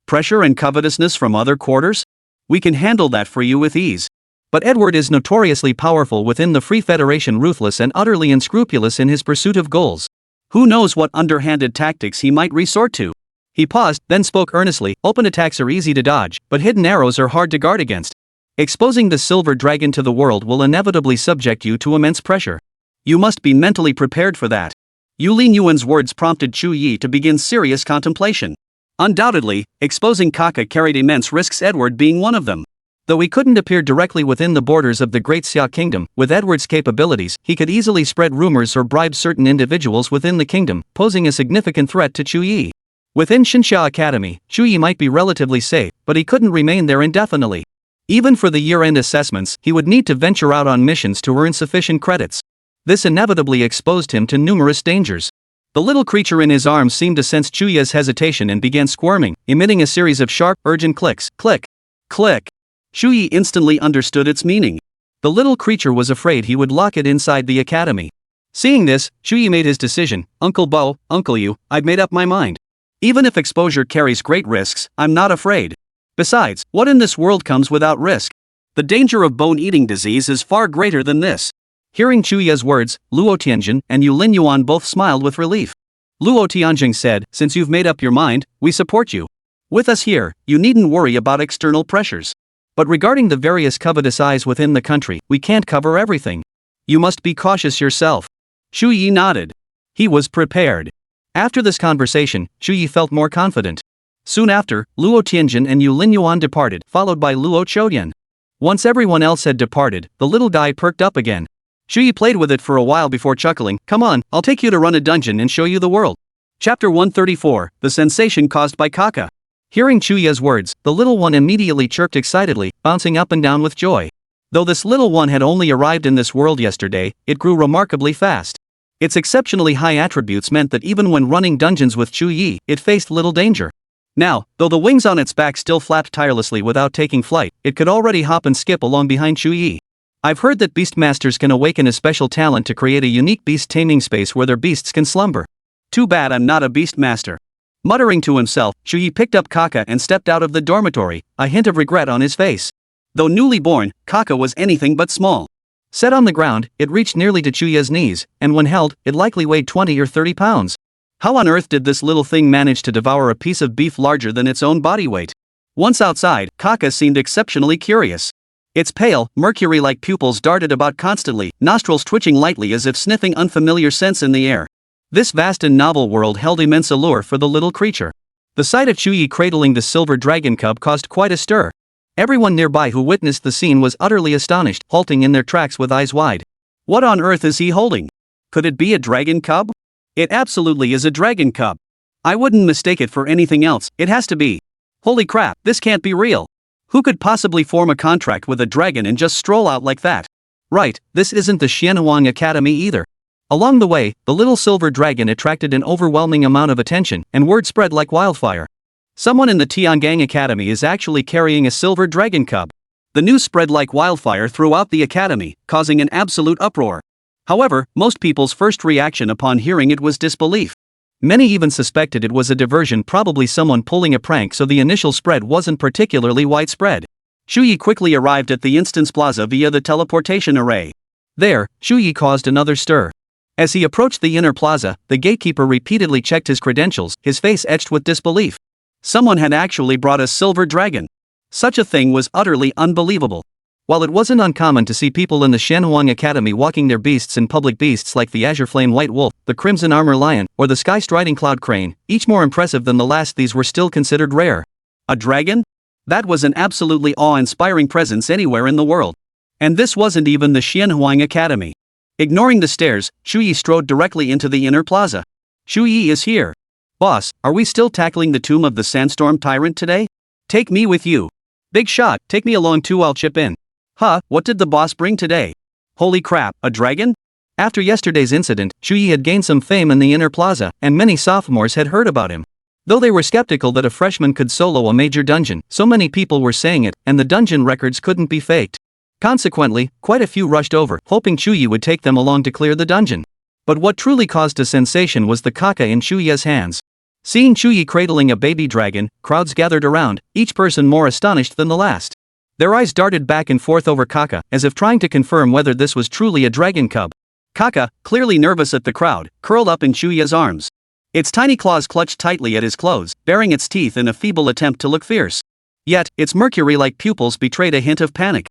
Pressure and covetousness from other quarters? We can handle that for you with ease. But Edward is notoriously powerful within the Free Federation, ruthless and utterly unscrupulous in his pursuit of goals. Who knows what underhanded tactics he might resort to?" He paused, then spoke earnestly. "Open attacks are easy to dodge, but hidden arrows are hard to guard against. Exposing the silver dragon to the world will inevitably subject you to immense pressure. You must be mentally prepared for that." Lin Yuan's words prompted Chu Ye to begin serious contemplation. Undoubtedly, exposing Kaka carried immense risks, Edward being one of them. Though he couldn't appear directly within the borders of the Great Xia Kingdom, with Edward's capabilities, he could easily spread rumors or bribe certain individuals within the kingdom, posing a significant threat to Chu Ye. Within Xinxia Academy, Chu Ye might be relatively safe, but he couldn't remain there indefinitely. Even for the year-end assessments, he would need to venture out on missions to earn sufficient credits. This inevitably exposed him to numerous dangers. The little creature in his arms seemed to sense Chu Ye's hesitation and began squirming, emitting a series of sharp, urgent clicks. Click. Click. Chu Ye instantly understood its meaning. The little creature was afraid he would lock it inside the academy. Seeing this, Chu Ye made his decision. "Uncle Bo, Uncle Yu, I've made up my mind. Even if exposure carries great risks, I'm not afraid. Besides, what in this world comes without risk? The danger of bone-eating disease is far greater than this. Hearing Chu Ye's words, Luo Tianjin and Yu Lin Yuan both smiled with relief. Luo Tianjin said, "Since you've made up your mind, we support you. With us here, you needn't worry about external pressures. But regarding the various covetous eyes within the country, we can't cover everything. You must be cautious yourself." Chu Ye nodded. He was prepared. After this conversation, Chu Ye felt more confident. Soon after, Luo Tianjin and Yu Lin Yuan departed, followed by Luo Chodian. Once everyone else had departed, the little guy perked up again. Chu Ye played with it for a while before chuckling, "Come on, I'll take you to run a dungeon and show you the world." Chapter 134, The Sensation Caused by Kaka. Hearing Chu Ye's words, the little one immediately chirped excitedly, bouncing up and down with joy. Though this little one had only arrived in this world yesterday, it grew remarkably fast. Its exceptionally high attributes meant that even when running dungeons with Chu Ye, it faced little danger. Now, though the wings on its back still flapped tirelessly without taking flight, it could already hop and skip along behind Chu Ye. I've heard that beastmasters can awaken a special talent to create a unique beast taming space where their beasts can slumber. Too bad I'm not a beastmaster. Muttering to himself, Chu Ye picked up Kaka and stepped out of the dormitory, a hint of regret on his face. Though newly born, Kaka was anything but small. Set on the ground, it reached nearly to Chu Ye's knees, and when held, it likely weighed 20 or 30 pounds. How on earth did this little thing manage to devour a piece of beef larger than its own body weight? Once outside, Kaka seemed exceptionally curious. Its pale, mercury-like pupils darted about constantly, nostrils twitching lightly as if sniffing unfamiliar scents in the air. This vast and novel world held immense allure for the little creature. The sight of Chu Ye cradling the silver dragon cub caused quite a stir. Everyone nearby who witnessed the scene was utterly astonished, halting in their tracks with eyes wide. What on earth is he holding? Could it be a dragon cub? It absolutely is a dragon cub. I wouldn't mistake it for anything else, it has to be. Holy crap, this can't be real. Who could possibly form a contract with a dragon and just stroll out like that? Right, this isn't the Xianhuang Academy either. Along the way, the little silver dragon attracted an overwhelming amount of attention, and word spread like wildfire. Someone in the Tiangang Academy is actually carrying a silver dragon cub. The news spread like wildfire throughout the academy, causing an absolute uproar. However, most people's first reaction upon hearing it was disbelief. Many even suspected it was a diversion, probably someone pulling a prank, so the initial spread wasn't particularly widespread. Chu Ye quickly arrived at the instance plaza via the teleportation array. There, Chu Ye caused another stir. As he approached the inner plaza, the gatekeeper repeatedly checked his credentials, his face etched with disbelief. Someone had actually brought a silver dragon. Such a thing was utterly unbelievable. While it wasn't uncommon to see people in the Shenhuang Academy walking their beasts in public, beasts like the azure flame white wolf, the crimson armor lion, or the sky-striding cloud crane, each more impressive than the last, these were still considered rare. A dragon? That was an absolutely awe-inspiring presence anywhere in the world. And this wasn't even the Shenhuang Academy. Ignoring the stairs, Chu Ye strode directly into the inner plaza. Chu Ye is here. Boss, are we still tackling the tomb of the sandstorm tyrant today? Take me with you. Big shot, take me along too, I'll chip in. Huh, what did the boss bring today? Holy crap, a dragon? After yesterday's incident, Chu Ye had gained some fame in the inner plaza, and many sophomores had heard about him. Though they were skeptical that a freshman could solo a major dungeon, so many people were saying it, and the dungeon records couldn't be faked. Consequently, quite a few rushed over, hoping Chu Ye would take them along to clear the dungeon. But what truly caused a sensation was the Kaka in Chu Ye's hands. Seeing Chu Ye cradling a baby dragon, crowds gathered around, each person more astonished than the last. Their eyes darted back and forth over Kaka, as if trying to confirm whether this was truly a dragon cub. Kaka, clearly nervous at the crowd, curled up in Chu Ye's arms. Its tiny claws clutched tightly at his clothes, baring its teeth in a feeble attempt to look fierce. Yet, its mercury-like pupils betrayed a hint of panic.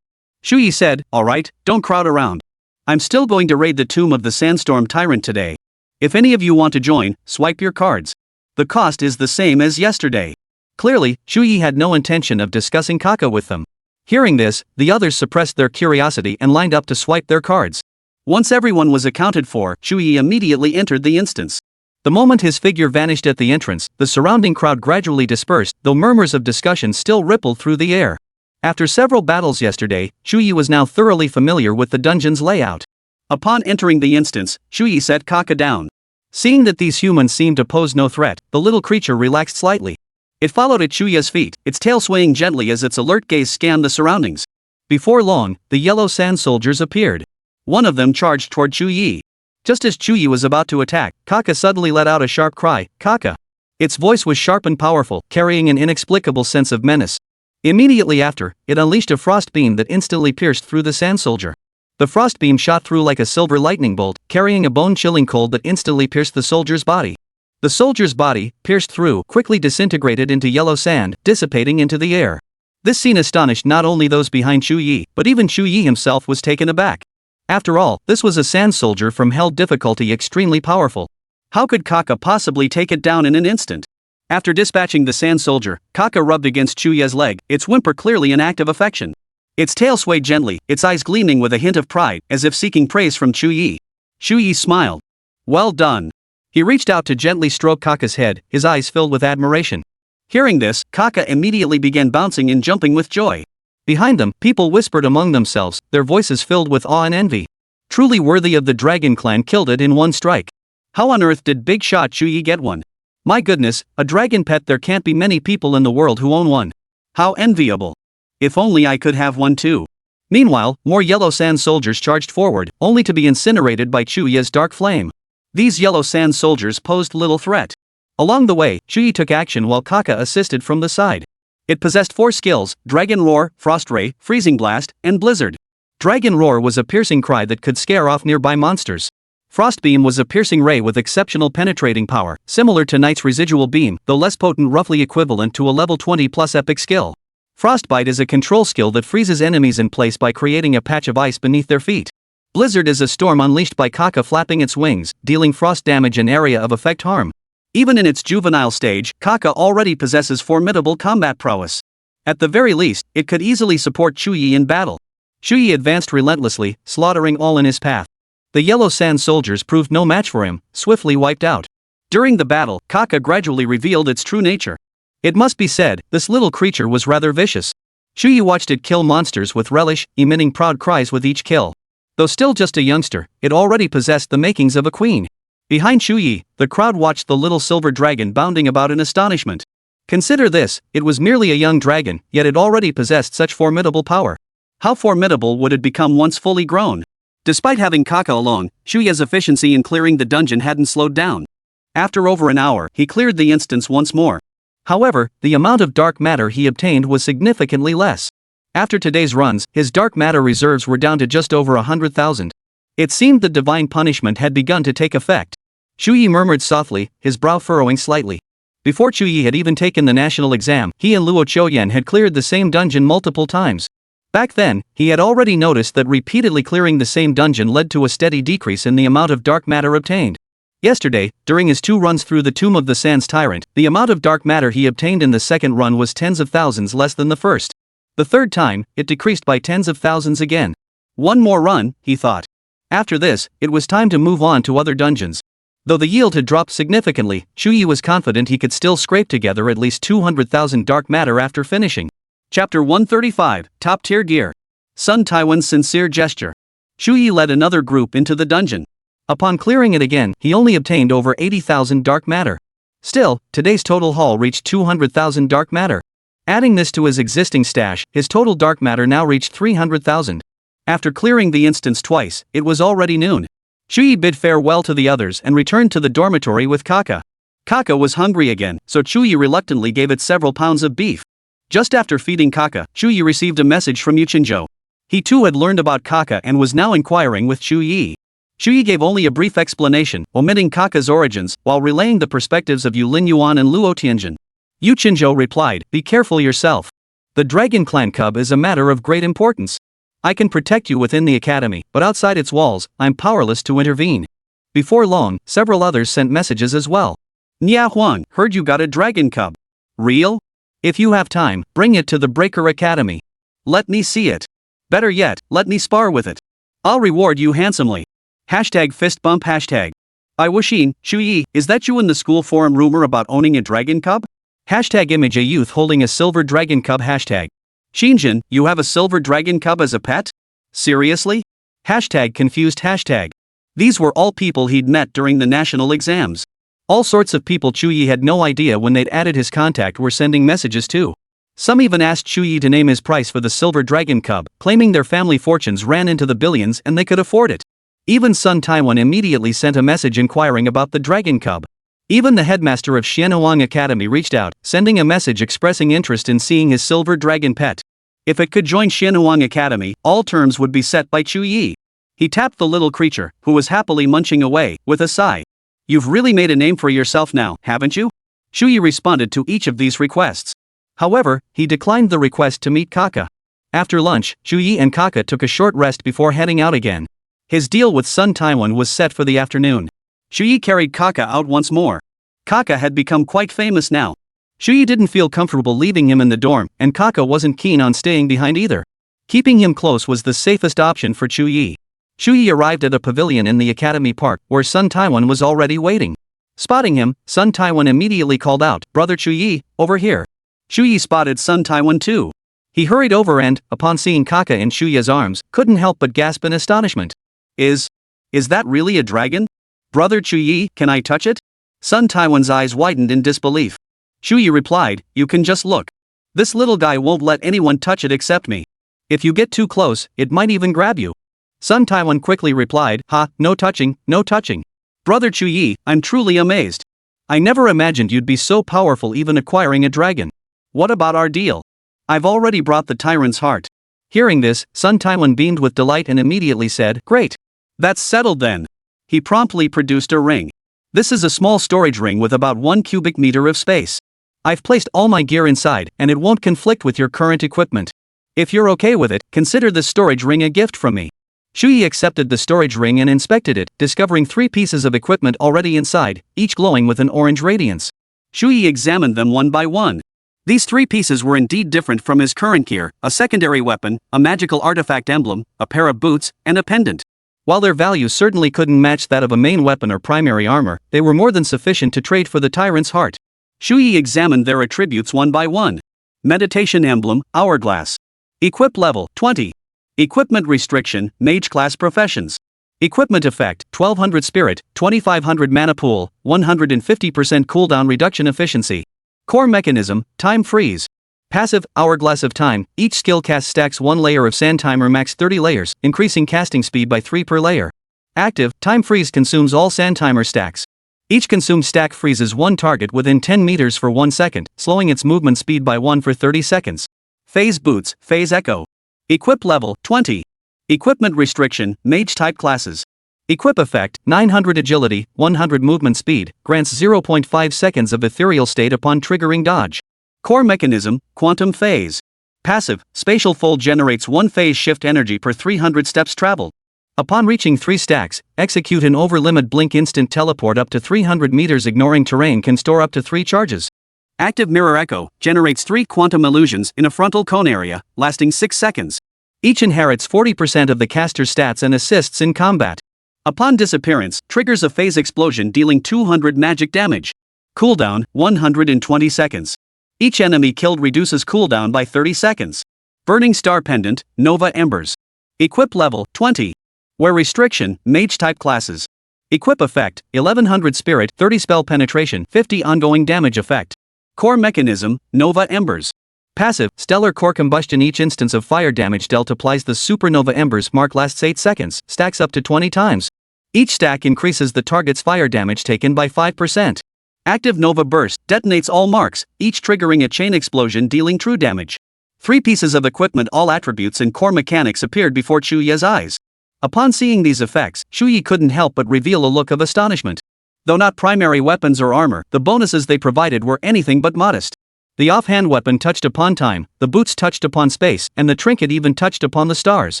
Chu Ye said, "Alright, don't crowd around. I'm still going to raid the tomb of the sandstorm tyrant today. If any of you want to join, swipe your cards. The cost is the same as yesterday." Clearly, Chu Ye had no intention of discussing Kaka with them. Hearing this, the others suppressed their curiosity and lined up to swipe their cards. Once everyone was accounted for, Chu Ye immediately entered the instance. The moment his figure vanished at the entrance, the surrounding crowd gradually dispersed, though murmurs of discussion still rippled through the air. After several battles yesterday, Chu Ye was now thoroughly familiar with the dungeon's layout. Upon entering the instance, Chu Ye set Kaka down. Seeing that these humans seemed to pose no threat, the little creature relaxed slightly. It followed at Chu Ye's feet, its tail swaying gently as its alert gaze scanned the surroundings. Before long, the yellow sand soldiers appeared. One of them charged toward Chu Ye. Just as Chu Ye was about to attack, Kaka suddenly let out a sharp cry, "Kaka!" Its voice was sharp and powerful, carrying an inexplicable sense of menace. Immediately after, it unleashed a frost beam that instantly pierced through the sand soldier. The frost beam shot through like a silver lightning bolt, carrying a bone-chilling cold that instantly pierced the soldier's body. The soldier's body, pierced through, quickly disintegrated into yellow sand, dissipating into the air. This scene astonished not only those behind Chu Ye, but even Chu Ye himself was taken aback. After all, this was a sand soldier from hell difficulty extremely powerful. How could Kaka possibly take it down in an instant? After dispatching the sand soldier, Kaka rubbed against Chu Ye's leg, its whimper clearly an act of affection. Its tail swayed gently, its eyes gleaming with a hint of pride, as if seeking praise from Chu Ye. Chu Ye smiled. Well done. He reached out to gently stroke Kaka's head, his eyes filled with admiration. Hearing this, Kaka immediately began bouncing and jumping with joy. Behind them, people whispered among themselves, their voices filled with awe and envy. Truly worthy of the Dragon Clan, killed it in one strike. How on earth did Big Shot Chu Ye get one? My goodness, a dragon pet, there can't be many people in the world who own one. How enviable. If only I could have one too. Meanwhile, more yellow sand soldiers charged forward, only to be incinerated by Chu Ye's dark flame. These yellow sand soldiers posed little threat. Along the way, Chu Ye took action while Kaka assisted from the side. It possessed 4 skills: Dragon Roar, Frost Ray, Freezing Blast, and Blizzard. Dragon Roar was a piercing cry that could scare off nearby monsters. Frost Beam was a piercing ray with exceptional penetrating power, similar to Knight's Residual Beam, though less potent, roughly equivalent to a level 20 plus epic skill. Frostbite is a control skill that freezes enemies in place by creating a patch of ice beneath their feet. Blizzard is a storm unleashed by Kaka flapping its wings, dealing frost damage and area of effect harm. Even in its juvenile stage, Kaka already possesses formidable combat prowess. At the very least, it could easily support Chu Ye in battle. Chu Ye advanced relentlessly, slaughtering all in his path. The yellow sand soldiers proved no match for him, swiftly wiped out. During the battle, Kaka gradually revealed its true nature. It must be said, this little creature was rather vicious. Chu Ye watched it kill monsters with relish, emitting proud cries with each kill. Though still just a youngster, it already possessed the makings of a queen. Behind Chu Ye, the crowd watched the little silver dragon bounding about in astonishment. Consider this, it was merely a young dragon, yet it already possessed such formidable power. How formidable would it become once fully grown? Despite having Kaka along, Chu Ye's efficiency in clearing the dungeon hadn't slowed down. After over an hour, he cleared the instance once more. However, the amount of dark matter he obtained was significantly less. After today's runs, his dark matter reserves were down to just over 100,000. It seemed the divine punishment had begun to take effect. Chu Ye murmured softly, his brow furrowing slightly. Before Chu Ye had even taken the national exam, he and Luo Chouyan had cleared the same dungeon multiple times. Back then, he had already noticed that repeatedly clearing the same dungeon led to a steady decrease in the amount of dark matter obtained. Yesterday, during his 2 runs through the Tomb of the Sands Tyrant, the amount of dark matter he obtained in the second run was tens of thousands less than the first. The third time, it decreased by tens of thousands again. One more run, he thought. After this, it was time to move on to other dungeons. Though the yield had dropped significantly, Chu Ye was confident he could still scrape together at least 200,000 dark matter after finishing. Chapter 135, Top Tier Gear. Sun Taiwan's sincere gesture. Chu Ye led another group into the dungeon. Upon clearing it again, he only obtained over 80,000 dark matter. Still, today's total haul reached 200,000 dark matter. Adding this to his existing stash, his total dark matter now reached 300,000. After clearing the instance twice, it was already noon. Chu Ye bid farewell to the others and returned to the dormitory with Kaka. Kaka was hungry again, so Chu Ye reluctantly gave it several pounds of beef. Just after feeding Kaka, Chu Ye received a message from Yuchinzhou. He too had learned about Kaka and was now inquiring with Chu Ye. Chu Ye gave only a brief explanation, omitting Kaka's origins, while relaying the perspectives of Yu Lin Yuan and Luo Tianjin. Yuchinzhou replied, "Be careful yourself. The Dragon Clan cub is a matter of great importance. I can protect you within the academy, but outside its walls, I'm powerless to intervene." Before long, several others sent messages as well. "Nia Huang, heard you got a dragon cub. Real? If you have time, bring it to the Breaker Academy. Let me see it. Better yet, let me spar with it. I'll reward you handsomely. Hashtag fist bump hashtag. I Wuxin, Chu Ye, is that you in the school forum rumor about owning a dragon cub? Hashtag image a youth holding a silver dragon cub hashtag. Xinjin, you have a silver dragon cub as a pet? Seriously? Hashtag confused hashtag. These were all people he'd met during the national exams. All sorts of people Chu Ye had no idea when they'd added his contact were sending messages to. Some even asked Chu Ye to name his price for the silver dragon cub, claiming their family fortunes ran into the billions and they could afford it. Even Sun Taiwan immediately sent a message inquiring about the dragon cub. Even the headmaster of Xianhuang Academy reached out, sending a message expressing interest in seeing his silver dragon pet. If it could join Xianhuang Academy, all terms would be set by Chu Ye. He tapped the little creature, who was happily munching away, with a sigh. You've really made a name for yourself now, haven't you? Chu Ye responded to each of these requests. However, he declined the request to meet Kaka. After lunch, Chu Ye and Kaka took a short rest before heading out again. His deal with Sun Taiwan was set for the afternoon. Chu Ye carried Kaka out once more. Kaka had become quite famous now. Chu Ye didn't feel comfortable leaving him in the dorm, and Kaka wasn't keen on staying behind either. Keeping him close was the safest option for Chu Ye. Chu Ye arrived at a pavilion in the Academy Park, where Sun Taiwan was already waiting. Spotting him, Sun Taiwan immediately called out, "Brother Chu Ye, over here." Chu Ye spotted Sun Taiwan too. He hurried over and, upon seeing Kaka in Chu Ye's arms, couldn't help but gasp in astonishment. Is that really a dragon? Brother Chu Ye, can I touch it? Sun Taiwan's eyes widened in disbelief. Chu Ye replied, "You can just look. This little guy won't let anyone touch it except me. If you get too close, it might even grab you." Sun Taiwan quickly replied, "Ha, no touching, no touching. Brother Chu Ye, I'm truly amazed. I never imagined you'd be so powerful even acquiring a dragon. What about our deal? I've already brought the tyrant's heart." Hearing this, Sun Taiwan beamed with delight and immediately said, "Great. That's settled then." He promptly produced a ring. This is a small storage ring with about 1 cubic meter of space. I've placed all my gear inside, and it won't conflict with your current equipment. If you're okay with it, consider this storage ring a gift from me. Chu Ye accepted the storage ring and inspected it, discovering 3 pieces of equipment already inside, each glowing with an orange radiance. Chu Ye examined them one by one. These 3 pieces were indeed different from his current gear: a secondary weapon, a magical artifact emblem, a pair of boots, and a pendant. While their value certainly couldn't match that of a main weapon or primary armor, they were more than sufficient to trade for the tyrant's heart. Chu Ye examined their attributes one by one. Meditation emblem, hourglass. Equip level, 20. Equipment restriction, mage class professions. Equipment effect, 1200 spirit, 2500 mana pool, 150% cooldown reduction efficiency. Core mechanism, time freeze. Passive, hourglass of time. Each skill cast stacks 1 layer of sand timer max 30 layers, increasing casting speed by 3 per layer. Active, time freeze consumes all sand timer stacks. Each consumed stack freezes 1 target within 10 meters for 1 second, slowing its movement speed by 1 for 30 seconds. Phase boots, phase echo. Equip level, 20. Equipment restriction, mage type classes. Equip effect, 900 agility, 100 movement speed, grants 0.5 seconds of ethereal state upon triggering dodge. Core mechanism, quantum phase. Passive, spatial fold generates 1 phase shift energy per 300 steps traveled. Upon reaching 3 stacks, execute an over-limit blink instant teleport up to 300 meters. Ignoring terrain can store up to 3 charges. Active mirror echo, generates 3 quantum illusions in a frontal cone area, lasting 6 seconds. Each inherits 40% of the caster's stats and assists in combat. Upon disappearance, triggers a phase explosion dealing 200 magic damage. Cooldown, 120 seconds. Each enemy killed reduces cooldown by 30 seconds. Burning Star Pendant, Nova Embers. Equip level, 20. Wear restriction, mage type classes. Equip effect, 1100 spirit, 30 spell penetration, 50 ongoing damage effect. Core mechanism, Nova Embers. Passive, stellar core combustion. Each instance of fire damage dealt applies the supernova embers mark lasts 8 seconds, stacks up to 20 times. Each stack increases the target's fire damage taken by 5%. Active Nova Burst detonates all marks, each triggering a chain explosion dealing true damage. 3 pieces of equipment, all attributes and core mechanics appeared before Chu Ye's eyes. Upon seeing these effects, Chu Ye couldn't help but reveal a look of astonishment. Though not primary weapons or armor, the bonuses they provided were anything but modest. The offhand weapon touched upon time, the boots touched upon space, and the trinket even touched upon the stars.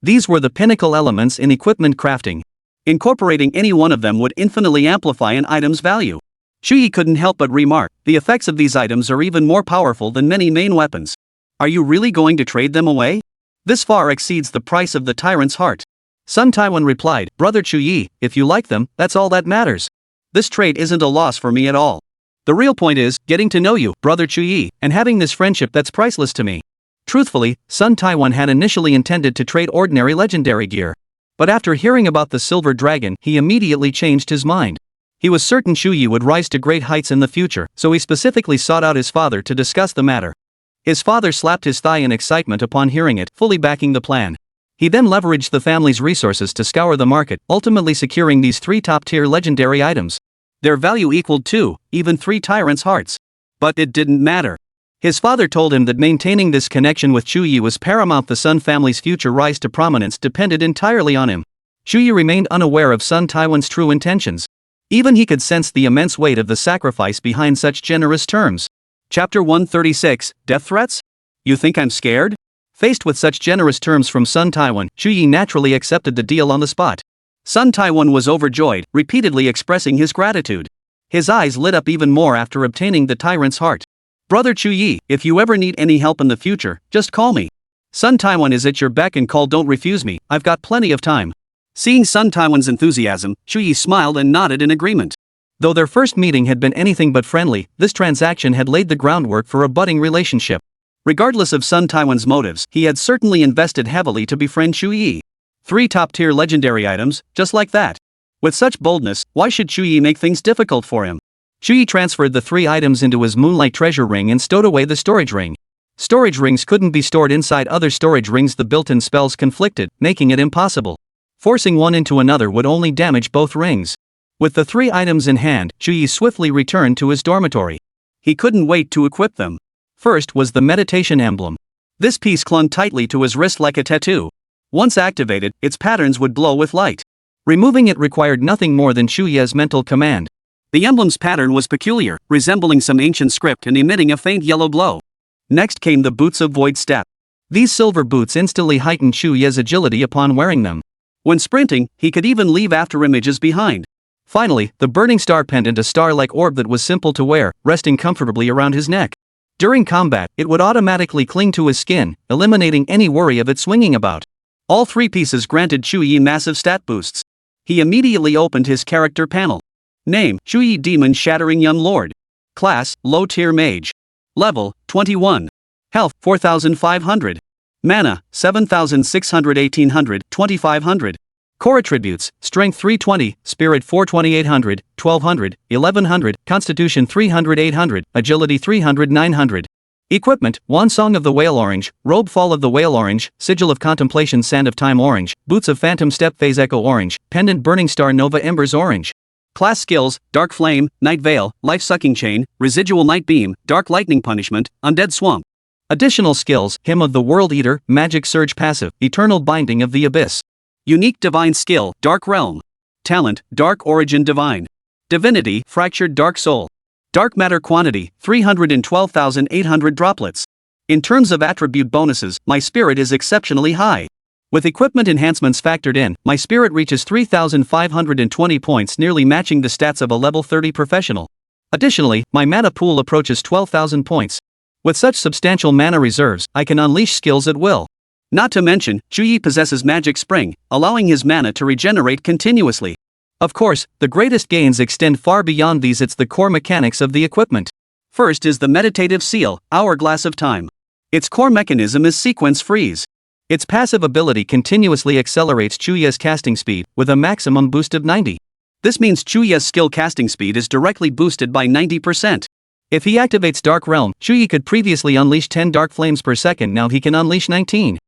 These were the pinnacle elements in equipment crafting. Incorporating any one of them would infinitely amplify an item's value. Chu Ye couldn't help but remark, the effects of these items are even more powerful than many main weapons. Are you really going to trade them away? This far exceeds the price of the tyrant's heart. Sun Taiwan replied, Brother Chu Ye, if you like them, that's all that matters. This trade isn't a loss for me at all. The real point is, getting to know you, Brother Chu Ye, and having this friendship that's priceless to me. Truthfully, Sun Taiwan had initially intended to trade ordinary legendary gear. But after hearing about the silver dragon, he immediately changed his mind. He was certain Chu Ye would rise to great heights in the future, so he specifically sought out his father to discuss the matter. His father slapped his thigh in excitement upon hearing it, fully backing the plan. He then leveraged the family's resources to scour the market, ultimately securing these 3 top-tier legendary items. Their value equaled 2, even 3 tyrants' hearts. But it didn't matter. His father told him that maintaining this connection with Chu Ye was paramount. The Sun family's future rise to prominence depended entirely on him. Chu Ye remained unaware of Sun Taiwan's true intentions. Even he could sense the immense weight of the sacrifice behind such generous terms. Chapter 136, Death Threats? You think I'm scared? Faced with such generous terms from Sun Taiwan, Chu Ye naturally accepted the deal on the spot. Sun Taiwan was overjoyed, repeatedly expressing his gratitude. His eyes lit up even more after obtaining the tyrant's heart. Brother Chu Ye, if you ever need any help in the future, just call me. Sun Taiwan is at your beck and call. Don't refuse me, I've got plenty of time. Seeing Sun Taiwan's enthusiasm, Chu Ye smiled and nodded in agreement. Though their first meeting had been anything but friendly, this transaction had laid the groundwork for a budding relationship. Regardless of Sun Taiwan's motives, he had certainly invested heavily to befriend Chu Ye. 3 top-tier legendary items, just like that. With such boldness, why should Chu Ye make things difficult for him? Chu Ye transferred the 3 items into his moonlight treasure ring and stowed away the storage ring. Storage rings couldn't be stored inside other storage rings. The built-in spells conflicted, making it impossible. Forcing one into another would only damage both rings. With the 3 items in hand, Chu Ye swiftly returned to his dormitory. He couldn't wait to equip them. First was the meditation emblem. This piece clung tightly to his wrist like a tattoo. Once activated, its patterns would glow with light. Removing it required nothing more than Chu Ye's mental command. The emblem's pattern was peculiar, resembling some ancient script and emitting a faint yellow glow. Next came the boots of void step. These silver boots instantly heightened Chu Ye's agility upon wearing them. When sprinting, he could even leave after images behind. Finally, the burning star pendant, a star-like orb that was simple to wear, resting comfortably around his neck. During combat, it would automatically cling to his skin, eliminating any worry of it swinging about. All 3 pieces granted Chu Ye massive stat boosts. He immediately opened his character panel. Name, Chu Ye, Demon Shattering Young Lord. Class, Low-Tier Mage. Level, 21. Health, 4,500. Mana, 7,600, 1,800, 2,500. Core attributes, Strength 320, Spirit 4, 2,800, 1,200, 1,100, Constitution 300, 800, Agility 300, 900. Equipment, Wand Song of the Whale Orange, Robe Fall of the Whale Orange, Sigil of Contemplation Sand of Time Orange, Boots of Phantom Step Phase Echo Orange, Pendant Burning Star Nova Embers Orange. Class skills, Dark Flame, Night Veil, Life Sucking Chain, Residual Night Beam, Dark Lightning Punishment, Undead Swamp. Additional skills, Hymn of the World Eater, Magic Surge Passive, Eternal Binding of the Abyss. Unique Divine Skill, Dark Realm. Talent, Dark Origin Divine. Divinity, Fractured Dark Soul. Dark Matter Quantity, 312,800 droplets. In terms of attribute bonuses, my spirit is exceptionally high. With equipment enhancements factored in, my spirit reaches 3,520 points, nearly matching the stats of a level 30 professional. Additionally, my mana pool approaches 12,000 points. With such substantial mana reserves, I can unleash skills at will. Not to mention, Chu Ye possesses Magic Spring, allowing his mana to regenerate continuously. Of course, the greatest gains extend far beyond these. It's the core mechanics of the equipment. First is the Meditative Seal, Hourglass of Time. Its core mechanism is Sequence Freeze. Its passive ability continuously accelerates Chu Ye's casting speed, with a maximum boost of 90. This means Chu Ye's skill casting speed is directly boosted by 90%. If he activates Dark Realm, Chu Ye could previously unleash 10 dark flames per second, now he can unleash 19.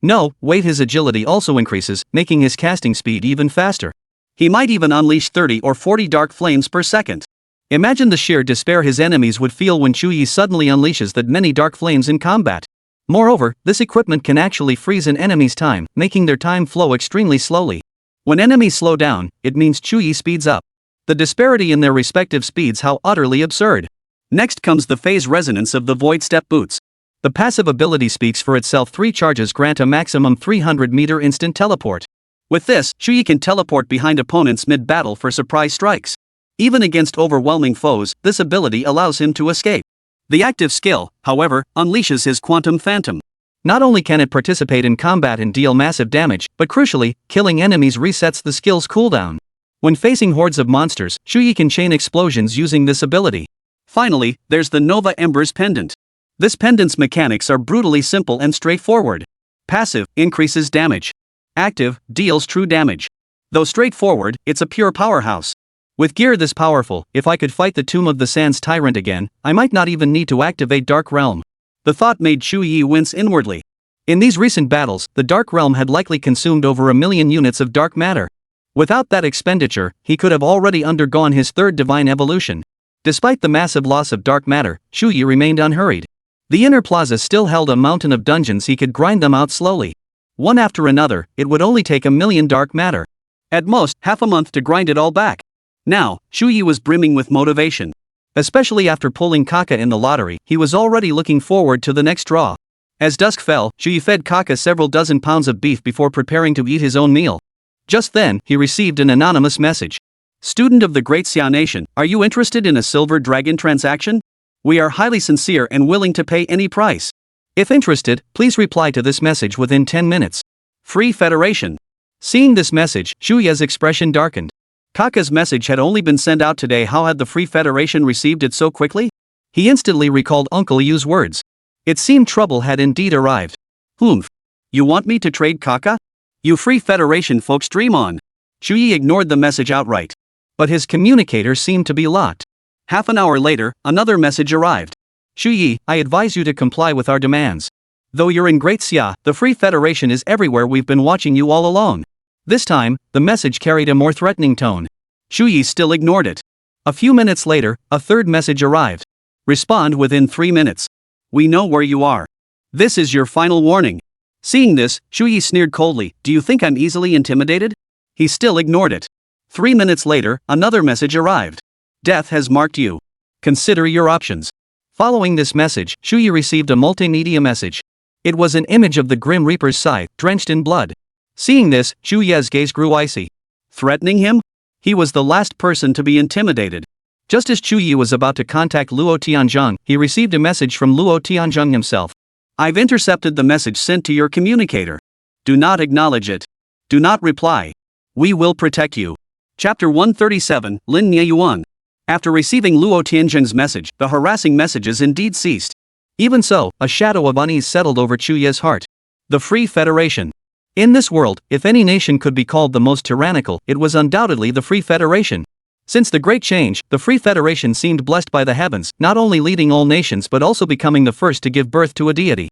No, wait, his agility also increases, making his casting speed even faster. He might even unleash 30 or 40 dark flames per second. Imagine the sheer despair his enemies would feel when Chu Ye suddenly unleashes that many dark flames in combat. Moreover, this equipment can actually freeze an enemy's time, making their time flow extremely slowly. When enemies slow down, it means Chu Ye speeds up. The disparity in their respective speeds, how utterly absurd. Next comes the phase resonance of the Void Step boots. The passive ability speaks for itself. 3 charges grant a maximum 300-meter instant teleport. With this, Chu Ye can teleport behind opponents mid-battle for surprise strikes. Even against overwhelming foes, this ability allows him to escape. The active skill, however, unleashes his Quantum Phantom. Not only can it participate in combat and deal massive damage, but crucially, killing enemies resets the skill's cooldown. When facing hordes of monsters, Chu Ye can chain explosions using this ability. Finally, there's the Nova Embers Pendant. This pendant's mechanics are brutally simple and straightforward. Passive, increases damage. Active, deals true damage. Though straightforward, it's a pure powerhouse. With gear this powerful, if I could fight the Tomb of the Sands Tyrant again, I might not even need to activate Dark Realm. The thought made Chu Ye wince inwardly. In these recent battles, the Dark Realm had likely consumed over 1 million units of dark matter. Without that expenditure, he could have already undergone his third divine evolution. Despite the massive loss of dark matter, Chu Ye remained unhurried. The inner plaza still held a mountain of dungeons. He could grind them out slowly. One after another, it would only take 1,000,000 dark matter. At most, half a month to grind it all back. Now, Chu Ye was brimming with motivation. Especially after pulling Kaka in the lottery, he was already looking forward to the next draw. As dusk fell, Chu Ye fed Kaka several dozen pounds of beef before preparing to eat his own meal. Just then, he received an anonymous message. Student of the Great Xia Nation, are you interested in a silver dragon transaction? We are highly sincere and willing to pay any price. If interested, please reply to this message within 10 minutes. Free Federation. Seeing this message, Chu Ye's expression darkened. Kaka's message had only been sent out today. How had the Free Federation received it so quickly? He instantly recalled Uncle Yu's words. It seemed trouble had indeed arrived. Humph. You want me to trade Kaka? You Free Federation folks dream on. Chu Ye ignored the message outright. But his communicator seemed to be locked. Half an hour later, another message arrived. Chu Ye, I advise you to comply with our demands. Though you're in Great Xia, the Free Federation is everywhere. We've been watching you all along. This time, the message carried a more threatening tone. Chu Ye still ignored it. A few minutes later, a third message arrived. Respond within 3 minutes. We know where you are. This is your final warning. Seeing this, Chu Ye sneered coldly. Do you think I'm easily intimidated? He still ignored it. 3 minutes later, another message arrived. Death has marked you. Consider your options. Following this message, Chu Ye received a multimedia message. It was an image of the Grim Reaper's scythe, drenched in blood. Seeing this, Chu Ye's gaze grew icy. Threatening him? He was the last person to be intimidated. Just as Chu Ye was about to contact Luo Tianzheng, he received a message from Luo Tianzheng himself. I've intercepted the message sent to your communicator. Do not acknowledge it. Do not reply. We will protect you. Chapter 137, Lin Nie Yuan. After receiving Luo Tianzheng's message, the harassing messages indeed ceased. Even so, a shadow of unease settled over Chu Ye's heart. The Free Federation. In this world, if any nation could be called the most tyrannical, it was undoubtedly the Free Federation. Since the Great Change, the Free Federation seemed blessed by the heavens, not only leading all nations but also becoming the first to give birth to a deity.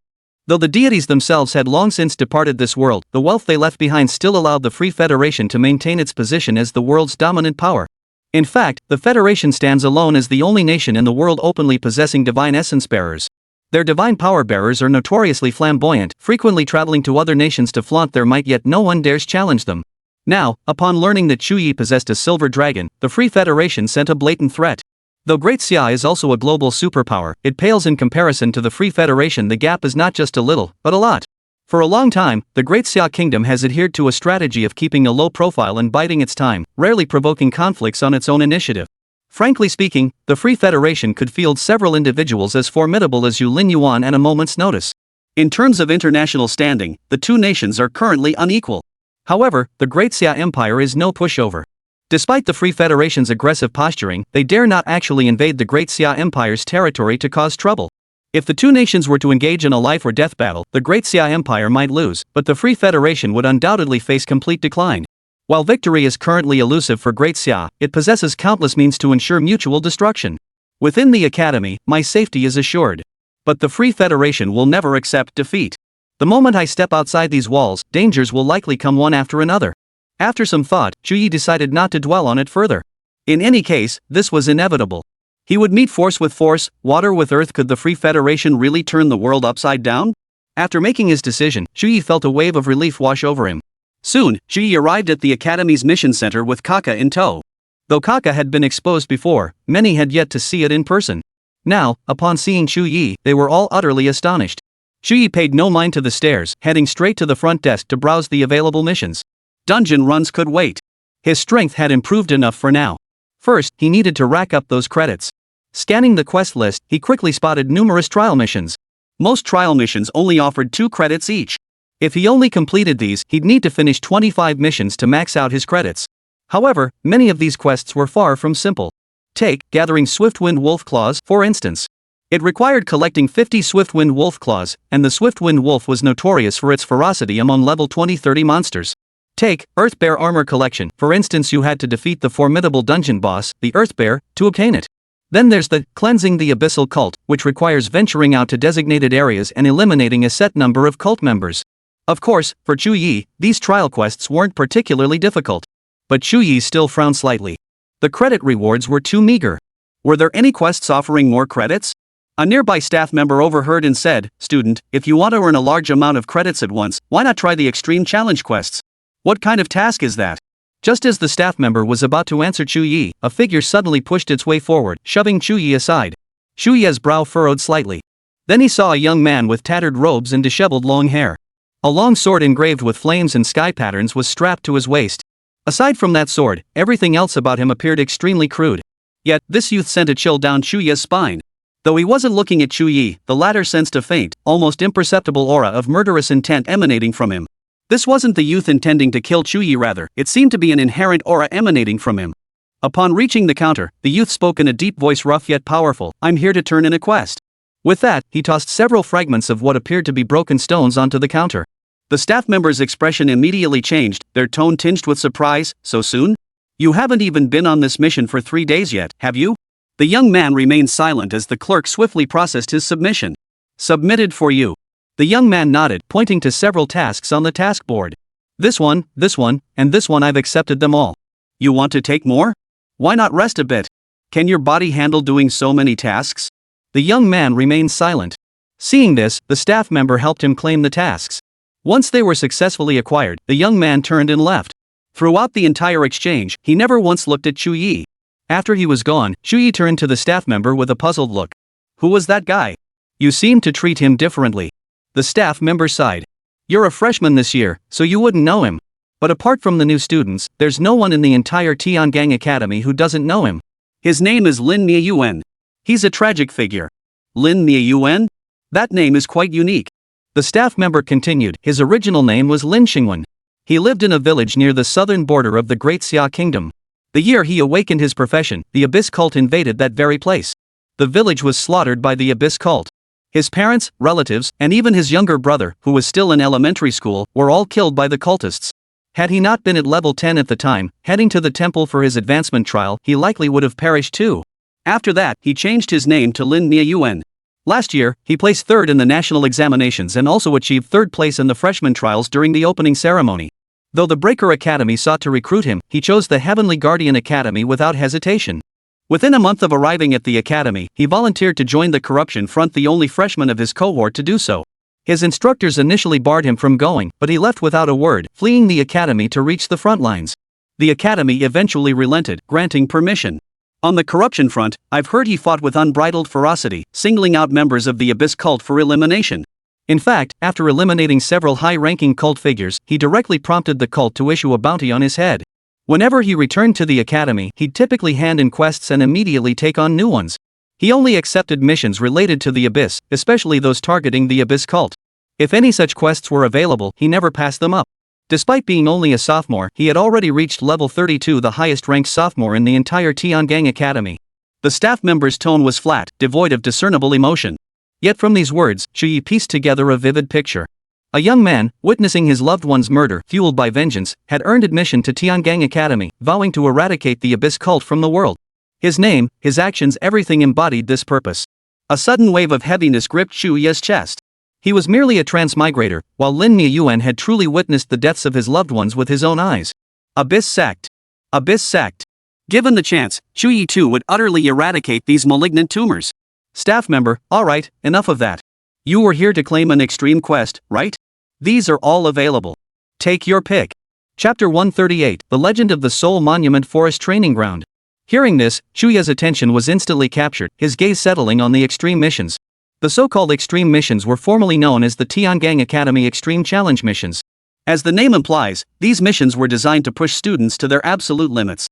Though the deities themselves had long since departed this world, the wealth they left behind still allowed the Free Federation to maintain its position as the world's dominant power. In fact, the Federation stands alone as the only nation in the world openly possessing divine essence bearers. Their divine power bearers are notoriously flamboyant, frequently traveling to other nations to flaunt their might, yet no one dares challenge them. Now, upon learning that Chu Ye possessed a silver dragon, the Free Federation sent a blatant threat. Though Great Xia is also a global superpower, it pales in comparison to the Free Federation. The gap is not just a little, but a lot. For a long time, the Great Xia Kingdom has adhered to a strategy of keeping a low profile and biding its time, rarely provoking conflicts on its own initiative. Frankly speaking, the Free Federation could field several individuals as formidable as Lin Yuan at a moment's notice. In terms of international standing, the two nations are currently unequal. However, the Great Xia Empire is no pushover. Despite the Free Federation's aggressive posturing, they dare not actually invade the Great Xia Empire's territory to cause trouble. If the two nations were to engage in a life or death battle, the Great Xia Empire might lose, but the Free Federation would undoubtedly face complete decline. While victory is currently elusive for Great Xia, it possesses countless means to ensure mutual destruction. Within the academy, my safety is assured. But the Free Federation will never accept defeat. The moment I step outside these walls, dangers will likely come one after another. After some thought, Chu Ye decided not to dwell on it further. In any case, this was inevitable. He would meet force with force, water with earth. Could the Free Federation really turn the world upside down? After making his decision, Chu Ye felt a wave of relief wash over him. Soon, Chu Ye arrived at the Academy's mission center with Kaka in tow. Though Kaka had been exposed before, many had yet to see it in person. Now, upon seeing Chu Ye, they were all utterly astonished. Chu Ye paid no mind to the stares, heading straight to the front desk to browse the available missions. Dungeon runs could wait. His strength had improved enough for now. First, he needed to rack up those credits. Scanning the quest list, he quickly spotted numerous trial missions. Most trial missions only offered 2 credits each. If he only completed these, he'd need to finish 25 missions to max out his credits. However, many of these quests were far from simple. Take gathering Swiftwind Wolf Claws, for instance. It required collecting 50 Swiftwind Wolf Claws, and the Swiftwind Wolf was notorious for its ferocity among level 20-30 monsters. Take Earthbear Armor Collection, for instance. You had to defeat the formidable dungeon boss, the Earthbear, to obtain it. Then there's the Cleansing the Abyssal Cult, which requires venturing out to designated areas and eliminating a set number of cult members. Of course, for Chu Ye, these trial quests weren't particularly difficult. but Chu Ye still frowned slightly. The credit rewards were too meager. Were there any quests offering more credits? A nearby staff member overheard and said, "Student, if you want to earn a large amount of credits at once, why not try the extreme challenge quests? What kind of task is that?" Just as the staff member was about to answer Chu Ye, a figure suddenly pushed its way forward, shoving Chu Ye aside. Chu Ye's brow furrowed slightly. Then he saw a young man with tattered robes and disheveled long hair. A long sword engraved with flames and sky patterns was strapped to his waist. Aside from that sword, everything else about him appeared extremely crude. Yet, this youth sent a chill down Chu Ye's spine. Though he wasn't looking at Chu Ye, the latter sensed a faint, almost imperceptible aura of murderous intent emanating from him. This wasn't the youth intending to kill Chu Ye, rather, it seemed to be an inherent aura emanating from him. Upon reaching the counter, the youth spoke in a deep voice, rough yet powerful, "I'm here to turn in a quest." With that, he tossed several fragments of what appeared to be broken stones onto the counter. The staff member's expression immediately changed, their tone tinged with surprise. "So soon? You haven't even been on this mission for 3 days yet, have you?" The young man remained silent as the clerk swiftly processed his submission. "Submitted for you." The young man nodded, pointing to several tasks on the task board. This one, and this one, I've accepted them all." "You want to take more? Why not rest a bit? Can your body handle doing so many tasks?" The young man remained silent. Seeing this, the staff member helped him claim the tasks. Once they were successfully acquired, the young man turned and left. Throughout the entire exchange, he never once looked at Chu Ye. After he was gone, Chu Ye turned to the staff member with a puzzled look. "Who was that guy? You seemed to treat him differently." The staff member sighed. "You're a freshman this year, so you wouldn't know him. But apart from the new students, there's no one in the entire Tiangang Academy who doesn't know him. His name is Lin Nieyuan. He's a tragic figure." "Lin Nieyuan? That name is quite unique." The staff member continued, "His original name was Lin Xingwen. He lived in a village near the southern border of the Great Xia Kingdom. The year he awakened his profession, the Abyss cult invaded that very place. The village was slaughtered by the Abyss cult. His parents, relatives, and even his younger brother, who was still in elementary school, were all killed by the cultists. Had he not been at level 10 at the time, heading to the temple for his advancement trial, he likely would have perished too. After that, he changed his name to Lin Nieyuan. Last year, he placed third in the national examinations and also achieved third place in the freshman trials during the opening ceremony. Though the Breaker Academy sought to recruit him, he chose the Heavenly Guardian Academy without hesitation. Within a month of arriving at the academy, he volunteered to join the Corruption Front, the only freshman of his cohort to do so. His instructors initially barred him from going, but he left without a word, fleeing the academy to reach the front lines. The academy eventually relented, granting permission. On the Corruption Front, I've heard he fought with unbridled ferocity, singling out members of the Abyss cult for elimination. In fact, after eliminating several high-ranking cult figures, he directly prompted the cult to issue a bounty on his head. Whenever he returned to the academy, he'd typically hand in quests and immediately take on new ones. He only accepted missions related to the Abyss, especially those targeting the Abyss cult. If any such quests were available, he never passed them up. Despite being only a sophomore, he had already reached level 32, the highest-ranked sophomore in the entire Tiangang Academy. The staff member's tone was flat, devoid of discernible emotion. Yet from these words, Chu Ye pieced together a vivid picture. A young man, witnessing his loved one's murder, fueled by vengeance, had earned admission to Tiangang Academy, vowing to eradicate the Abyss cult from the world. His name, his actions, everything embodied this purpose. A sudden wave of heaviness gripped Chu Ye's chest. He was merely a transmigrator, while Lin Nieyuan had truly witnessed the deaths of his loved ones with his own eyes. Abyss sect. Abyss sect. Given the chance, Chu Ye too would utterly eradicate these malignant tumors. Staff member, alright, enough of that. You were here to claim an extreme quest, right? These are all available. Take your pick. Chapter 138, The Legend of the Soul Monument Forest Training Ground. Hearing this, Chu Ye's attention was instantly captured, his gaze settling on the extreme missions. The so-called extreme missions were formerly known as the Tiangang Academy Extreme Challenge Missions. As the name implies, these missions were designed to push students to their absolute limits.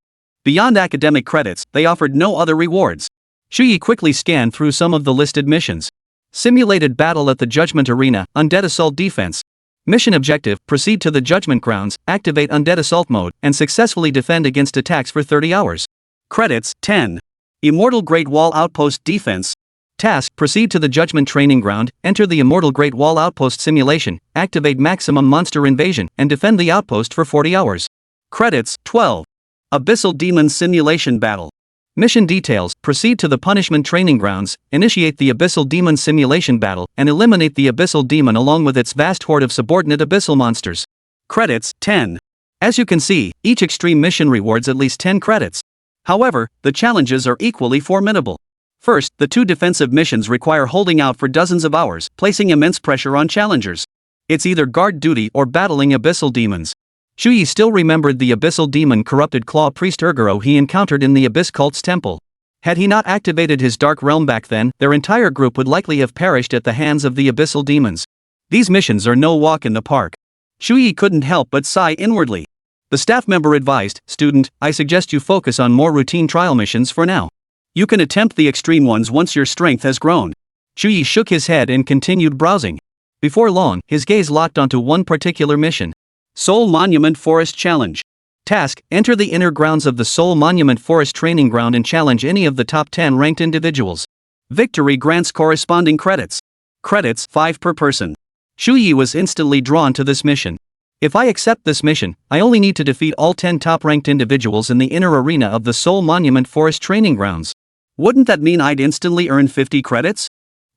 Beyond academic credits, they offered no other rewards. Chu Ye quickly scanned through some of the listed missions. Simulated battle at the Judgment Arena, Undead Assault Defense. Mission objective, proceed to the Judgment Grounds, activate Undead Assault mode, and successfully defend against attacks for 30 hours. Credits, 10. Immortal Great Wall Outpost Defense. Task, proceed to the Judgment Training Ground, enter the Immortal Great Wall Outpost simulation, activate Maximum Monster Invasion, and defend the outpost for 40 hours. Credits, 12. Abyssal Demon Simulation Battle. Mission details, proceed to the Punishment Training Grounds, initiate the Abyssal Demon Simulation Battle, and eliminate the Abyssal Demon along with its vast horde of subordinate abyssal monsters. Credits, 10. As you can see, each extreme mission rewards at least 10 credits. However, the challenges are equally formidable. First, the 2 defensive missions require holding out for dozens of hours, placing immense pressure on challengers. It's either guard duty or battling abyssal demons. Chu Ye still remembered the abyssal demon corrupted claw priest Urgoro he encountered in the Abyss Cult's temple. Had he not activated his dark realm back then, their entire group would likely have perished at the hands of the abyssal demons. These missions are no walk in the park. Chu Ye couldn't help but sigh inwardly. The staff member advised, "Student, I suggest you focus on more routine trial missions for now. You can attempt the extreme ones once your strength has grown." Chu Ye shook his head and continued browsing. Before long, his gaze locked onto one particular mission. Soul Monument Forest Challenge. Task: enter the inner grounds of the Soul Monument Forest Training Ground and challenge any of the top 10 ranked individuals. Victory grants corresponding credits. Credits 5 per person. Chu Ye was instantly drawn to this mission. If I accept this mission, I only need to defeat all 10 top-ranked individuals in the inner arena of the Soul Monument Forest Training Grounds. Wouldn't that mean I'd instantly earn 50 credits?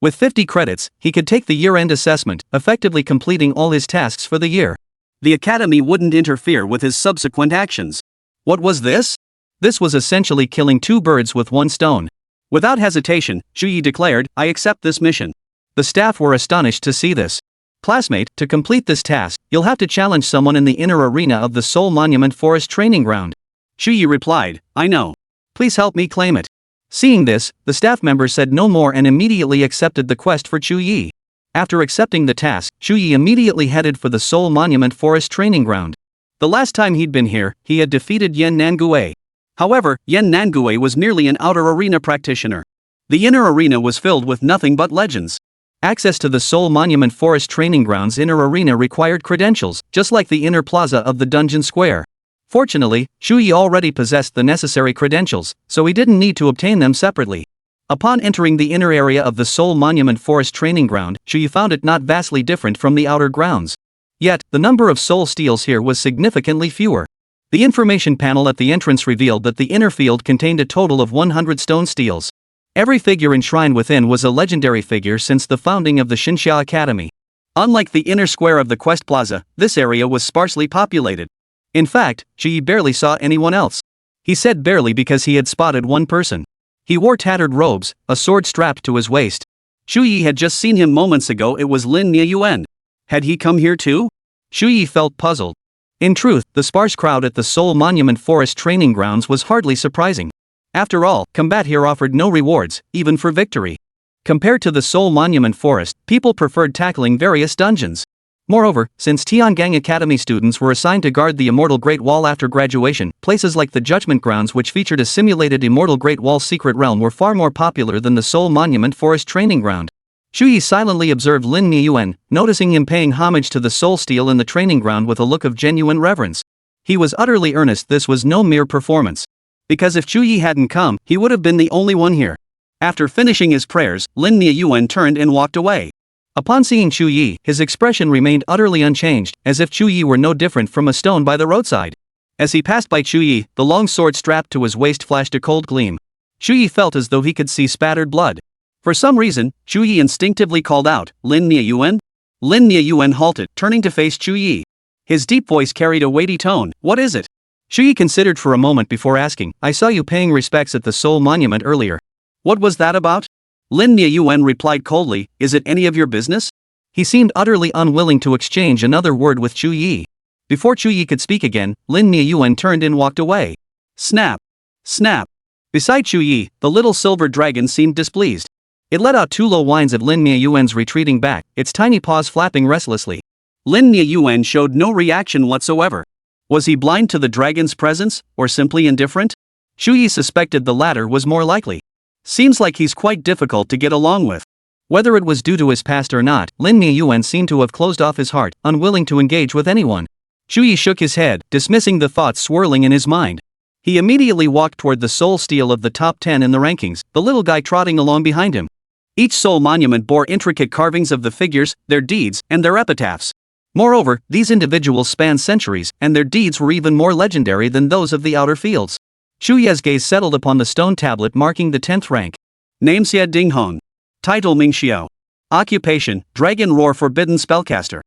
With 50 credits, he could take the year-end assessment, effectively completing all his tasks for the year. The academy wouldn't interfere with his subsequent actions. What was this? This was essentially killing 2 birds with 1 stone. Without hesitation, Chu Ye declared, "I accept this mission." The staff were astonished to see this. "Classmate, to complete this task, you'll have to challenge someone in the inner arena of the Soul Monument Forest Training Ground." Chu Ye replied, "I know. Please help me claim it." Seeing this, the staff member said no more and immediately accepted the quest for Chu Ye. After accepting the task, Chu Ye immediately headed for the Soul Monument Forest Training Ground. The last time he'd been here, he had defeated Yen Nangue. However, Yen Nangue was merely an outer arena practitioner. The inner arena was filled with nothing but legends. Access to the Soul Monument Forest Training Grounds inner arena required credentials, just like the inner plaza of the dungeon square. Fortunately, Chu Ye already possessed the necessary credentials, so he didn't need to obtain them separately. Upon entering the inner area of the Soul Monument Forest Training Ground, Chu Ye found it not vastly different from the outer grounds. Yet, the number of soul steels here was significantly fewer. The information panel at the entrance revealed that the inner field contained a total of 100 stone steels. Every figure enshrined within was a legendary figure since the founding of the Xinxia Academy. Unlike the inner square of the Quest Plaza, this area was sparsely populated. In fact, Chu Ye barely saw anyone else. He said barely because he had spotted one person. He wore tattered robes, a sword strapped to his waist. Chu Ye had just seen him moments ago. It was Lin Nieyuan. Had he come here too? Chu Ye felt puzzled. In truth, the sparse crowd at the Soul Monument Forest Training Grounds was hardly surprising. After all, combat here offered no rewards, even for victory. Compared to the Soul Monument Forest, people preferred tackling various dungeons. Moreover, since Tiangang Academy students were assigned to guard the Immortal Great Wall after graduation, places like the Judgment Grounds, which featured a simulated Immortal Great Wall secret realm, were far more popular than the Soul Monument Forest Training Ground. Chu Ye silently observed Lin Nieyuan, noticing him paying homage to the soul steel in the training ground with a look of genuine reverence. He was utterly earnest. This was no mere performance. Because if Chu Ye hadn't come, he would have been the only one here. After finishing his prayers, Lin Nieyuan turned and walked away. Upon seeing Chu Ye, his expression remained utterly unchanged, as if Chu Ye were no different from a stone by the roadside. As he passed by Chu Ye, the long sword strapped to his waist flashed a cold gleam. Chu Ye felt as though he could see spattered blood. For some reason, Chu Ye instinctively called out, "Lin Nieyuan?" Lin Nieyuan halted, turning to face Chu Ye. His deep voice carried a weighty tone. "What is it?" Chu Ye considered for a moment before asking, "I saw you paying respects at the Soul Monument earlier. What was that about?" Lin Nieyuan replied coldly, "Is it any of your business?" He seemed utterly unwilling to exchange another word with Chu Ye. Before Chu Ye could speak again, Lin Nieyuan turned and walked away. Snap! Snap! Beside Chu Ye, the little silver dragon seemed displeased. It let out 2 low whines at Lin Nieyuan's retreating back, its tiny paws flapping restlessly. Lin Nieyuan showed no reaction whatsoever. Was he blind to the dragon's presence, or simply indifferent? Chu Ye suspected the latter was more likely. Seems like he's quite difficult to get along with. Whether it was due to his past or not, Lin Nieyuan seemed to have closed off his heart, unwilling to engage with anyone. Chu Ye shook his head, dismissing the thoughts swirling in his mind. He immediately walked toward the soul steel of the top 10 in the rankings, the little guy trotting along behind him. Each soul monument bore intricate carvings of the figures, their deeds, and their epitaphs. Moreover, these individuals spanned centuries, and their deeds were even more legendary than those of the outer fields. Chu Ye's gaze settled upon the stone tablet marking the 10th rank. Name Xie Dinghong. Title Mingxiao. Occupation, Dragon Roar Forbidden Spellcaster.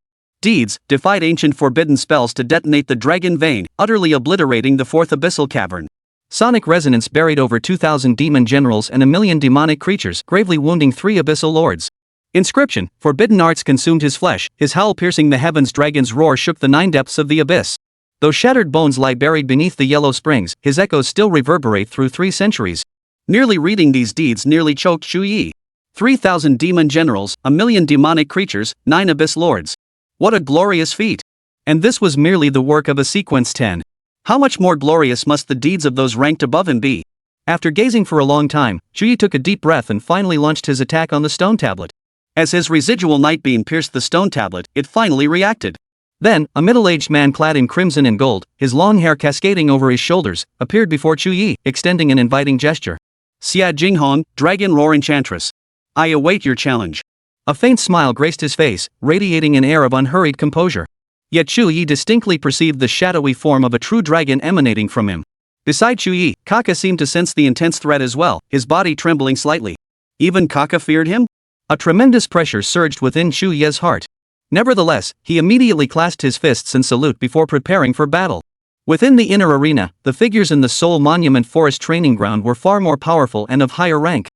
Deeds: defied ancient forbidden spells to detonate the dragon vein, utterly obliterating the fourth abyssal cavern. Sonic resonance buried over 2,000 demon generals and 1,000,000 demonic creatures, gravely wounding 3 abyssal lords. Inscription: forbidden arts consumed his flesh, his howl piercing the heavens, dragon's roar shook the 9 depths of the abyss. Though shattered bones lie buried beneath the yellow springs, his echoes still reverberate through 3 centuries. Nearly reading these deeds nearly choked Chu Ye. 3,000 demon generals, 1,000,000 demonic creatures, 9 abyss lords. What a glorious feat! And this was merely the work of a sequence 10. How much more glorious must the deeds of those ranked above him be? After gazing for a long time, Chu Ye took a deep breath and finally launched his attack on the stone tablet. As his residual night beam pierced the stone tablet, it finally reacted. Then, a middle-aged man clad in crimson and gold, his long hair cascading over his shoulders, appeared before Chu Ye, extending an inviting gesture. "Xia Jinghong, Dragon Roar Enchantress. I await your challenge." A faint smile graced his face, radiating an air of unhurried composure. Yet Chu Ye distinctly perceived the shadowy form of a true dragon emanating from him. Beside Chu Ye, Kaka seemed to sense the intense threat as well, his body trembling slightly. Even Kaka feared him? A tremendous pressure surged within Chu Ye's heart. Nevertheless, he immediately clasped his fists in salute before preparing for battle. Within the inner arena, the figures in the Soul Monument Forest training ground were far more powerful and of higher rank.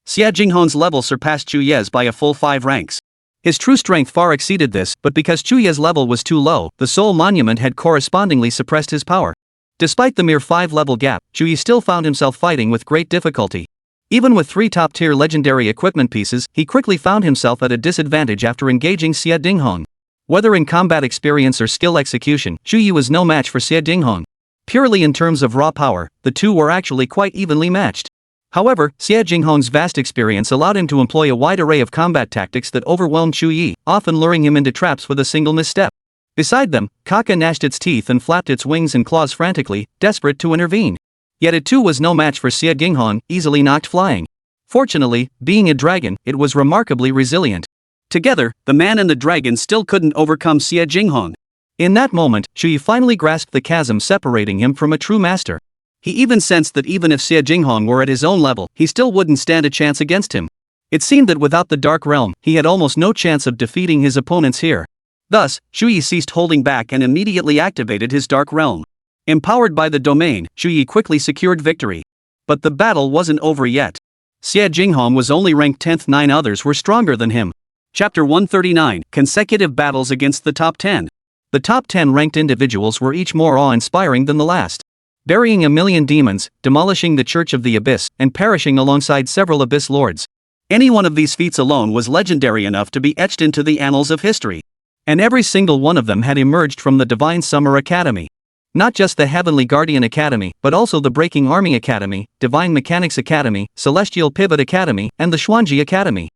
Xia Jinghong's level surpassed Chu Ye's by a full 5 ranks. His true strength far exceeded this, but because Chu Ye's level was too low, the Soul Monument had correspondingly suppressed his power. Despite the mere 5-level gap, Chu Ye still found himself fighting with great difficulty. Even with 3 top-tier legendary equipment pieces, he quickly found himself at a disadvantage after engaging Xia Jinghong. Whether in combat experience or skill execution, Chu Ye was no match for Xia Jinghong. Purely in terms of raw power, the two were actually quite evenly matched. However, Xia Jinghong's vast experience allowed him to employ a wide array of combat tactics that overwhelmed Chu Ye, often luring him into traps with a single misstep. Beside them, Kaka gnashed its teeth and flapped its wings and claws frantically, desperate to intervene. Yet it too was no match for Xia Jinghong, easily knocked flying. Fortunately, being a dragon, it was remarkably resilient. Together, the man and the dragon still couldn't overcome Xia Jinghong. In that moment, Chu Ye finally grasped the chasm separating him from a true master. He even sensed that even if Xia Jinghong were at his own level, he still wouldn't stand a chance against him. It seemed that without the Dark Realm, he had almost no chance of defeating his opponents here. Thus, Chu Ye ceased holding back and immediately activated his Dark Realm. Empowered by the domain, Chu Ye quickly secured victory. But the battle wasn't over yet. Xia Jinghong was only ranked 10th, 9 others were stronger than him. Chapter 139, Consecutive Battles Against the Top 10. The top 10 ranked individuals were each more awe-inspiring than the last. Burying 1,000,000 demons, demolishing the Church of the Abyss, and perishing alongside several Abyss Lords. Any one of these feats alone was legendary enough to be etched into the annals of history. And every single one of them had emerged from the Divine Summer Academy. Not just the Heavenly Guardian Academy, but also the Breaking Army Academy, Divine Mechanics Academy, Celestial Pivot Academy, and the Xuanji Academy.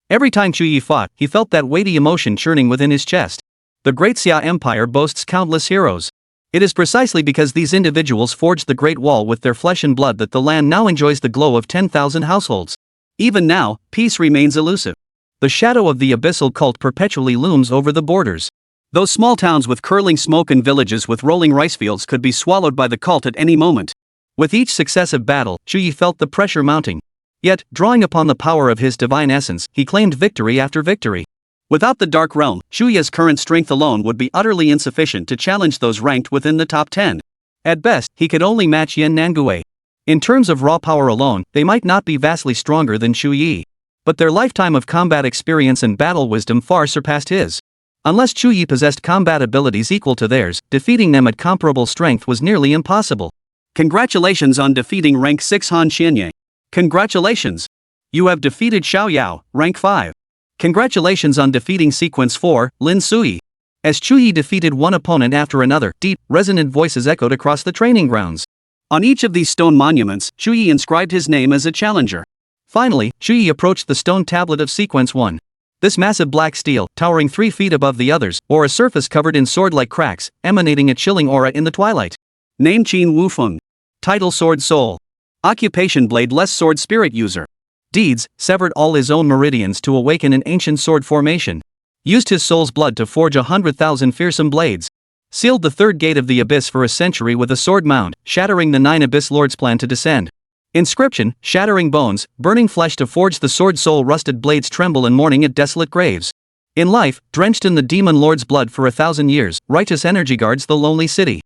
Every time Chu Ye fought, he felt that weighty emotion churning within his chest. The Great Xia Empire boasts countless heroes. It is precisely because these individuals forged the Great Wall with their flesh and blood that the land now enjoys the glow of 10,000 households. Even now, peace remains elusive. The shadow of the abyssal cult perpetually looms over the borders. Those small towns with curling smoke and villages with rolling rice fields could be swallowed by the cult at any moment. With each successive battle, Chu Ye felt the pressure mounting. Yet, drawing upon the power of his divine essence, he claimed victory after victory. Without the Dark Realm, Chu Ye's current strength alone would be utterly insufficient to challenge those ranked within the top 10. At best, he could only match Yen Nangui. In terms of raw power alone, they might not be vastly stronger than Chu Ye. But their lifetime of combat experience and battle wisdom far surpassed his. Unless Chu Ye possessed combat abilities equal to theirs, defeating them at comparable strength was nearly impossible. Congratulations on defeating rank 6 Han Xianye. Congratulations! You have defeated Xiao Yao, rank 5. Congratulations on defeating Sequence 4, Lin Sui. As Chu Ye defeated one opponent after another, deep, resonant voices echoed across the training grounds. On each of these stone monuments, Chu Ye inscribed his name as a challenger. Finally, Chu Ye approached the stone tablet of Sequence 1. This massive black steel, towering 3 feet above the others, bore a surface covered in sword-like cracks, emanating a chilling aura in the twilight. Name Qin Wufeng. Title Sword Soul. Occupation Bladeless Sword Spirit User. Deeds: severed all his own meridians to awaken an ancient sword formation. Used his soul's blood to forge 100,000 fearsome blades. Sealed the 3rd gate of the abyss for a century with a sword mound, shattering the 9 abyss lords' plan to descend. Inscription: shattering bones, burning flesh to forge the sword soul, rusted blades tremble in mourning at desolate graves. In life, drenched in the demon lord's blood for 1,000 years, righteous energy guards the lonely city.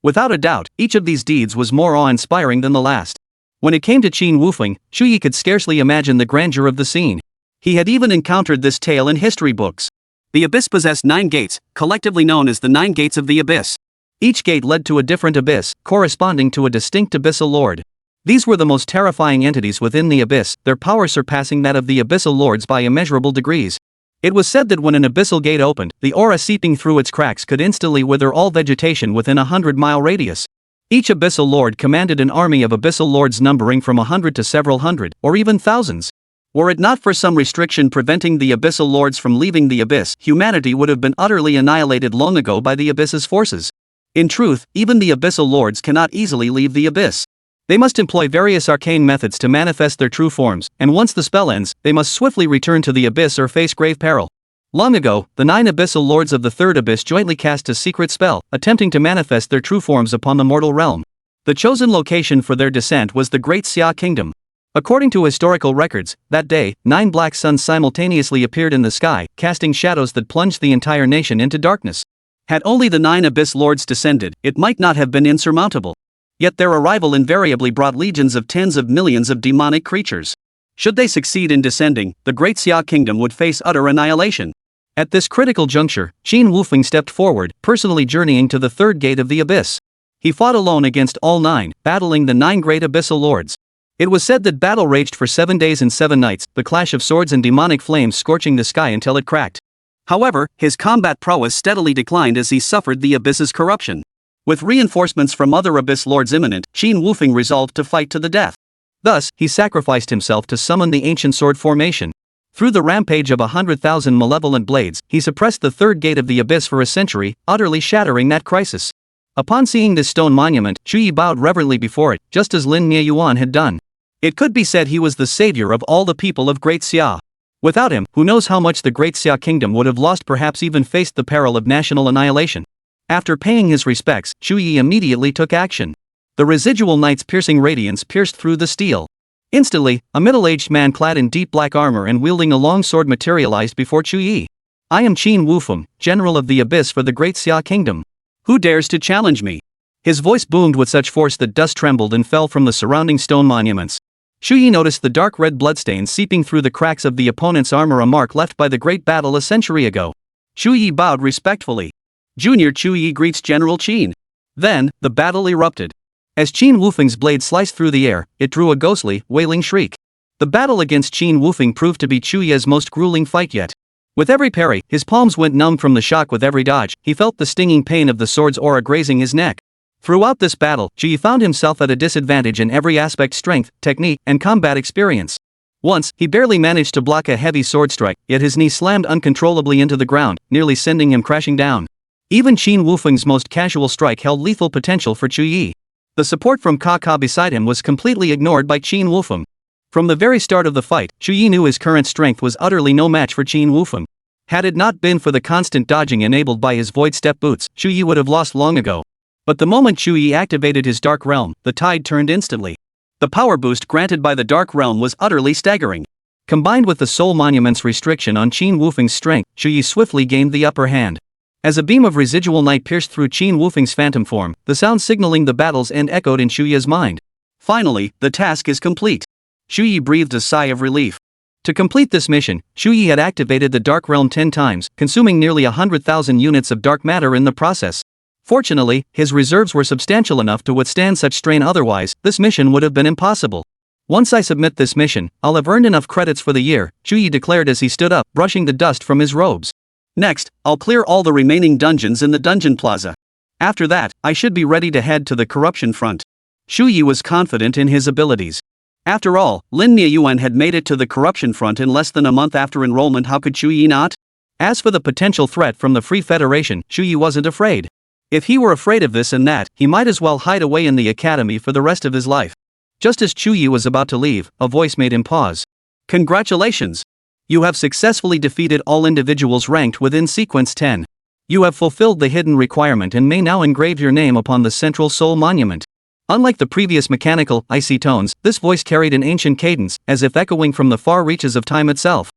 Without a doubt, each of these deeds was more awe-inspiring than the last. When it came to Qin Wufeng, Chu Ye could scarcely imagine the grandeur of the scene. He had even encountered this tale in history books. The abyss possessed 9 gates, collectively known as the 9 gates of the abyss. Each gate led to a different abyss, corresponding to a distinct abyssal lord. These were the most terrifying entities within the abyss, their power surpassing that of the abyssal lords by immeasurable degrees. It was said that when an abyssal gate opened, the aura seeping through its cracks could instantly wither all vegetation within a 100-mile radius. Each abyssal lord commanded an army of abyssal lords numbering from 100 to several hundred, or even thousands. Were it not for some restriction preventing the abyssal lords from leaving the abyss, humanity would have been utterly annihilated long ago by the abyss's forces. In truth, even the abyssal lords cannot easily leave the abyss. They must employ various arcane methods to manifest their true forms, and once the spell ends, they must swiftly return to the abyss or face grave peril. Long ago, the 9 abyssal lords of the third abyss jointly cast a secret spell, attempting to manifest their true forms upon the mortal realm. The chosen location for their descent was the Great Xia Kingdom. According to historical records, that day, 9 black suns simultaneously appeared in the sky, casting shadows that plunged the entire nation into darkness. Had only the 9 abyss lords descended, it might not have been insurmountable. Yet their arrival invariably brought legions of tens of millions of demonic creatures. Should they succeed in descending, the Great Xia Kingdom would face utter annihilation. At this critical juncture, Qin Wufeng stepped forward, personally journeying to the third gate of the abyss. He fought alone against all 9, battling the 9 great abyssal lords. It was said that battle raged for 7 days and 7 nights, the clash of swords and demonic flames scorching the sky until it cracked. However, his combat prowess steadily declined as he suffered the abyss's corruption. With reinforcements from other abyss lords imminent, Qin Wufeng resolved to fight to the death. Thus, he sacrificed himself to summon the ancient sword formation. Through the rampage of 100,000 malevolent blades, he suppressed the third gate of the abyss for a century, utterly shattering that crisis. Upon seeing this stone monument, Chu Ye bowed reverently before it, just as Lin Nieyuan had done. It could be said he was the savior of all the people of Great Xia. Without him, who knows how much the Great Xia Kingdom would have lost, perhaps even faced the peril of national annihilation. After paying his respects, Chu Ye immediately took action. The residual night's piercing radiance pierced through the steel. Instantly, a middle-aged man clad in deep black armor and wielding a long sword materialized before Chu Ye. "I am Qin Wufeng, General of the Abyss for the Great Xia Kingdom. Who dares to challenge me?" His voice boomed with such force that dust trembled and fell from the surrounding stone monuments. Chu Ye noticed the dark red bloodstains seeping through the cracks of the opponent's armor, a mark left by the great battle a century ago. Chu Ye bowed respectfully. "Junior Chu Ye greets General Qin." Then, the battle erupted. As Qin Wufeng's blade sliced through the air, it drew a ghostly, wailing shriek. The battle against Qin Wufeng proved to be Chu Ye's most grueling fight yet. With every parry, his palms went numb from the shock. With every dodge, he felt the stinging pain of the sword's aura grazing his neck. Throughout this battle, Chu Ye found himself at a disadvantage in every aspect: strength, technique, and combat experience. Once, he barely managed to block a heavy sword strike, yet his knee slammed uncontrollably into the ground, nearly sending him crashing down. Even Qin Wufeng's most casual strike held lethal potential for Chu Ye. The support from Ka beside him was completely ignored by Qin Wufeng. From the very start of the fight, Chu Ye knew his current strength was utterly no match for Qin Wufeng. Had it not been for the constant dodging enabled by his void step boots, Chu Ye would have lost long ago. But the moment Chu Ye activated his dark realm, the tide turned instantly. The power boost granted by the dark realm was utterly staggering. Combined with the soul monument's restriction on Qin Wufeng's strength, Chu Ye swiftly gained the upper hand. As a beam of residual night pierced through Qin Wufeng's phantom form, the sound signaling the battle's end echoed in Chu Ye's mind. Finally, the task is complete. Chu Ye breathed a sigh of relief. To complete this mission, Chu Ye had activated the Dark Realm 10 times, consuming nearly 100,000 units of dark matter in the process. Fortunately, his reserves were substantial enough to withstand such strain, otherwise, this mission would have been impossible. "Once I submit this mission, I'll have earned enough credits for the year," Chu Ye declared as he stood up, brushing the dust from his robes. "Next, I'll clear all the remaining dungeons in the dungeon plaza. After that, I should be ready to head to the corruption front." Chu Ye was confident in his abilities. After all, Lin Nieyuan had made it to the corruption front in less than a month after enrollment. How could Chu Ye not? As for the potential threat from the Free Federation, Chu Ye wasn't afraid. If he were afraid of this and that, he might as well hide away in the academy for the rest of his life. Just as Chu Ye was about to leave, a voice made him pause. "Congratulations! You have successfully defeated all individuals ranked within Sequence 10. You have fulfilled the hidden requirement and may now engrave your name upon the central soul monument." Unlike the previous mechanical, icy tones, this voice carried an ancient cadence, as if echoing from the far reaches of time itself.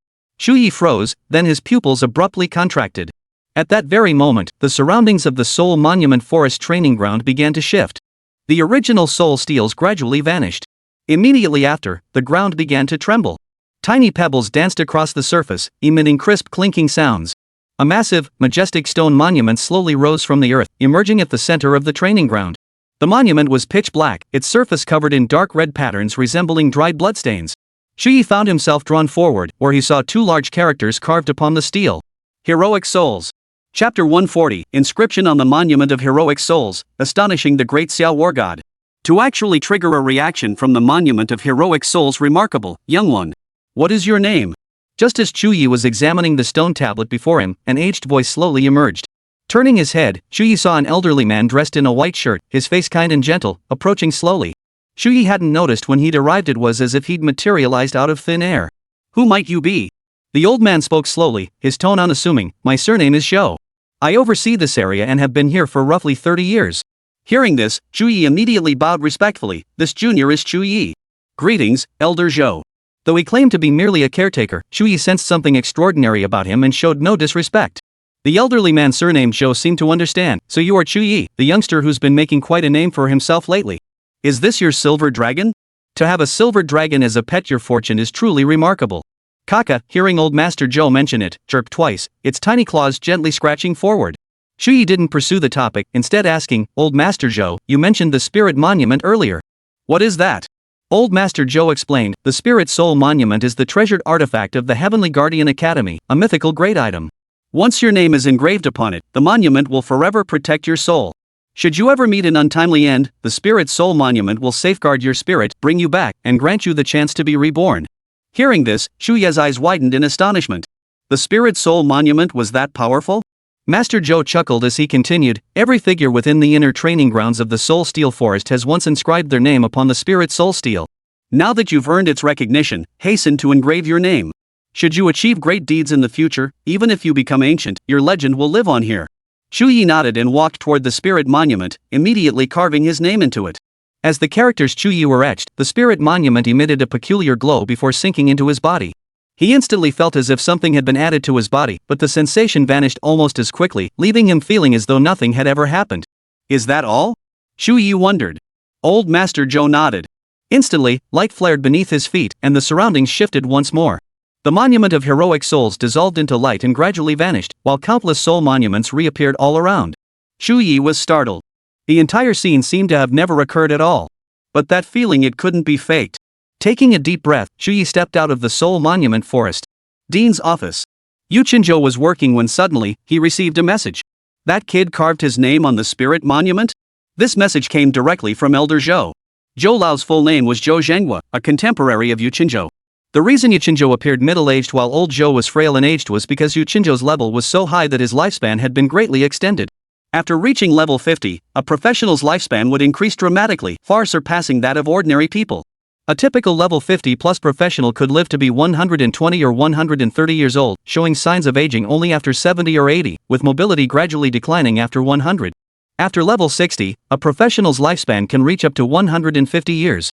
Chu Ye froze, then his pupils abruptly contracted. At that very moment, the surroundings of the Soul Monument Forest training ground began to shift. The original soul steels gradually vanished. Immediately after, the ground began to tremble. Tiny pebbles danced across the surface, emitting crisp clinking sounds. A massive, majestic stone monument slowly rose from the earth, emerging at the center of the training ground. The monument was pitch black, its surface covered in dark red patterns resembling dried bloodstains. Chu Ye found himself drawn forward, where he saw two large characters carved upon the steel. Heroic Souls. Chapter 140, Inscription on the Monument of Heroic Souls, Astonishing the Great Xia War God. To actually trigger a reaction from the Monument of Heroic Souls, remarkable, young one. What is your name? Just as Chu Ye was examining the stone tablet before him, an aged voice slowly emerged. Turning his head, Chu Ye saw an elderly man dressed in a white shirt, his face kind and gentle, approaching slowly. Chu Ye hadn't noticed when he'd arrived. It was as if he'd materialized out of thin air. Who might you be? The old man spoke slowly, his tone unassuming. My surname is Zhou. I oversee this area and have been here for roughly 30 years. Hearing this, Chu Ye immediately bowed respectfully. This junior is Chu Ye. Greetings, Elder Zhou. Though he claimed to be merely a caretaker, Chu Ye sensed something extraordinary about him and showed no disrespect. The elderly man surnamed Zhou seemed to understand. So you are Chu Ye, the youngster who's been making quite a name for himself lately. Is this your silver dragon? To have a silver dragon as a pet, your fortune is truly remarkable. Kaka, hearing old Master Zhou mention it, chirped twice, its tiny claws gently scratching forward. Chu Ye didn't pursue the topic, instead asking, Old Master Zhou, you mentioned the Spirit Monument earlier. What is that? Old Master Zhou explained, the Spirit Soul Monument is the treasured artifact of the Heavenly Guardian Academy, a mythical great item. Once your name is engraved upon it, the monument will forever protect your soul. Should you ever meet an untimely end, the Spirit Soul Monument will safeguard your spirit, bring you back, and grant you the chance to be reborn. Hearing this, Chu Ye's eyes widened in astonishment. The Spirit Soul Monument was that powerful? Master Zhou chuckled as he continued, every figure within the inner training grounds of the Soul Steel Forest has once inscribed their name upon the Spirit Soul Steel. Now that you've earned its recognition, hasten to engrave your name. Should you achieve great deeds in the future, even if you become ancient, your legend will live on here. Chu Ye nodded and walked toward the Spirit Monument, immediately carving his name into it. As the characters Chu Ye were etched, the Spirit Monument emitted a peculiar glow before sinking into his body. He instantly felt as if something had been added to his body, but the sensation vanished almost as quickly, leaving him feeling as though nothing had ever happened. Is that all? Chu Ye wondered. Old Master Zhou nodded. Instantly, light flared beneath his feet, and the surroundings shifted once more. The monument of heroic souls dissolved into light and gradually vanished, while countless soul monuments reappeared all around. Chu Ye was startled. The entire scene seemed to have never occurred at all. But that feeling, it couldn't be faked. Taking a deep breath, Chu Ye stepped out of the Soul Monument Forest. Dean's office. Yu Qinzhou was working when suddenly, he received a message. That kid carved his name on the Spirit Monument? This message came directly from Elder Zhou. Zhou Lao's full name was Zhou Zhenghua, a contemporary of Yu Qinzhou. The reason Yu Qinzhou appeared middle-aged while old Zhou was frail and aged was because Yu Qinzhou's level was so high that his lifespan had been greatly extended. After reaching level 50, a professional's lifespan would increase dramatically, far surpassing that of ordinary people. A typical level 50 plus professional could live to be 120 or 130 years old, showing signs of aging only after 70 or 80, with mobility gradually declining after 100. After level 60, a professional's lifespan can reach up to 150 years.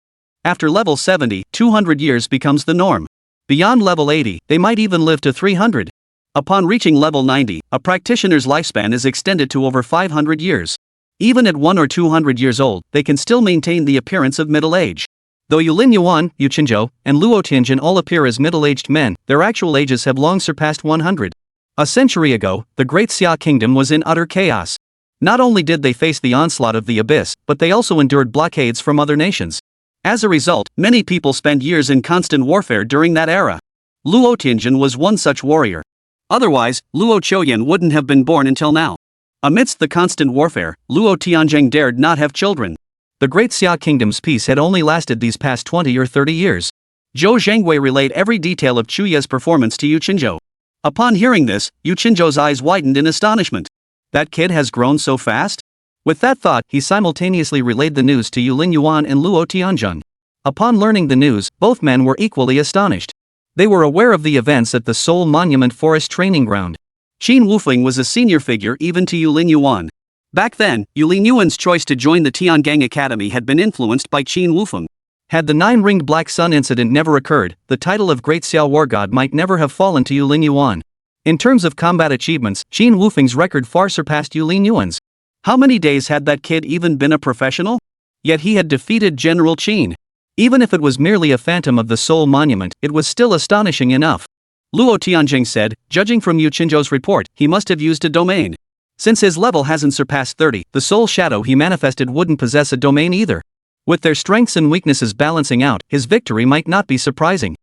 After level 70, 200 years becomes the norm. Beyond level 80, they might even live to 300. Upon reaching level 90, a practitioner's lifespan is extended to over 500 years. Even at 100 or 200 years old, they can still maintain the appearance of middle age. Though Yulin Yuan, Yu Qinzhou, and Luo Tianjin all appear as middle-aged men, their actual ages have long surpassed 100. A century ago, the Great Xia Kingdom was in utter chaos. Not only did they face the onslaught of the abyss, but they also endured blockades from other nations. As a result, many people spent years in constant warfare during that era. Luo Tianjin was one such warrior. Otherwise, Luo Qiuyan wouldn't have been born until now. Amidst the constant warfare, Luo Tianjin dared not have children. The Great Xia Kingdom's peace had only lasted these past 20 or 30 years. Zhou Zhenghua relayed every detail of Chu Ye's performance to Yu Qinzhou. Upon hearing this, Yu Qinzhou's eyes widened in astonishment. That kid has grown so fast? With that thought, he simultaneously relayed the news to Yulin Yuan and Luo Tianjin. Upon learning the news, both men were equally astonished. They were aware of the events at the Soul Monument Forest training ground. Qin Wufeng was a senior figure even to Yulin Yuan. Back then, Yulin Yuan's choice to join the Tiangang Academy had been influenced by Qin Wufeng. Had the 9-ringed Black Sun incident never occurred, the title of Great Xiao War God might never have fallen to Yulin Yuan. In terms of combat achievements, Qin Wufeng's record far surpassed Yulin Yuan's. How many days had that kid even been a professional? Yet he had defeated General Qin. Even if it was merely a phantom of the Soul Monument, it was still astonishing enough. Luo Tianjing said, judging from Yu Qinzhou's report, he must have used a domain. Since his level hasn't surpassed 30, the soul shadow he manifested wouldn't possess a domain either. With their strengths and weaknesses balancing out, his victory might not be surprising.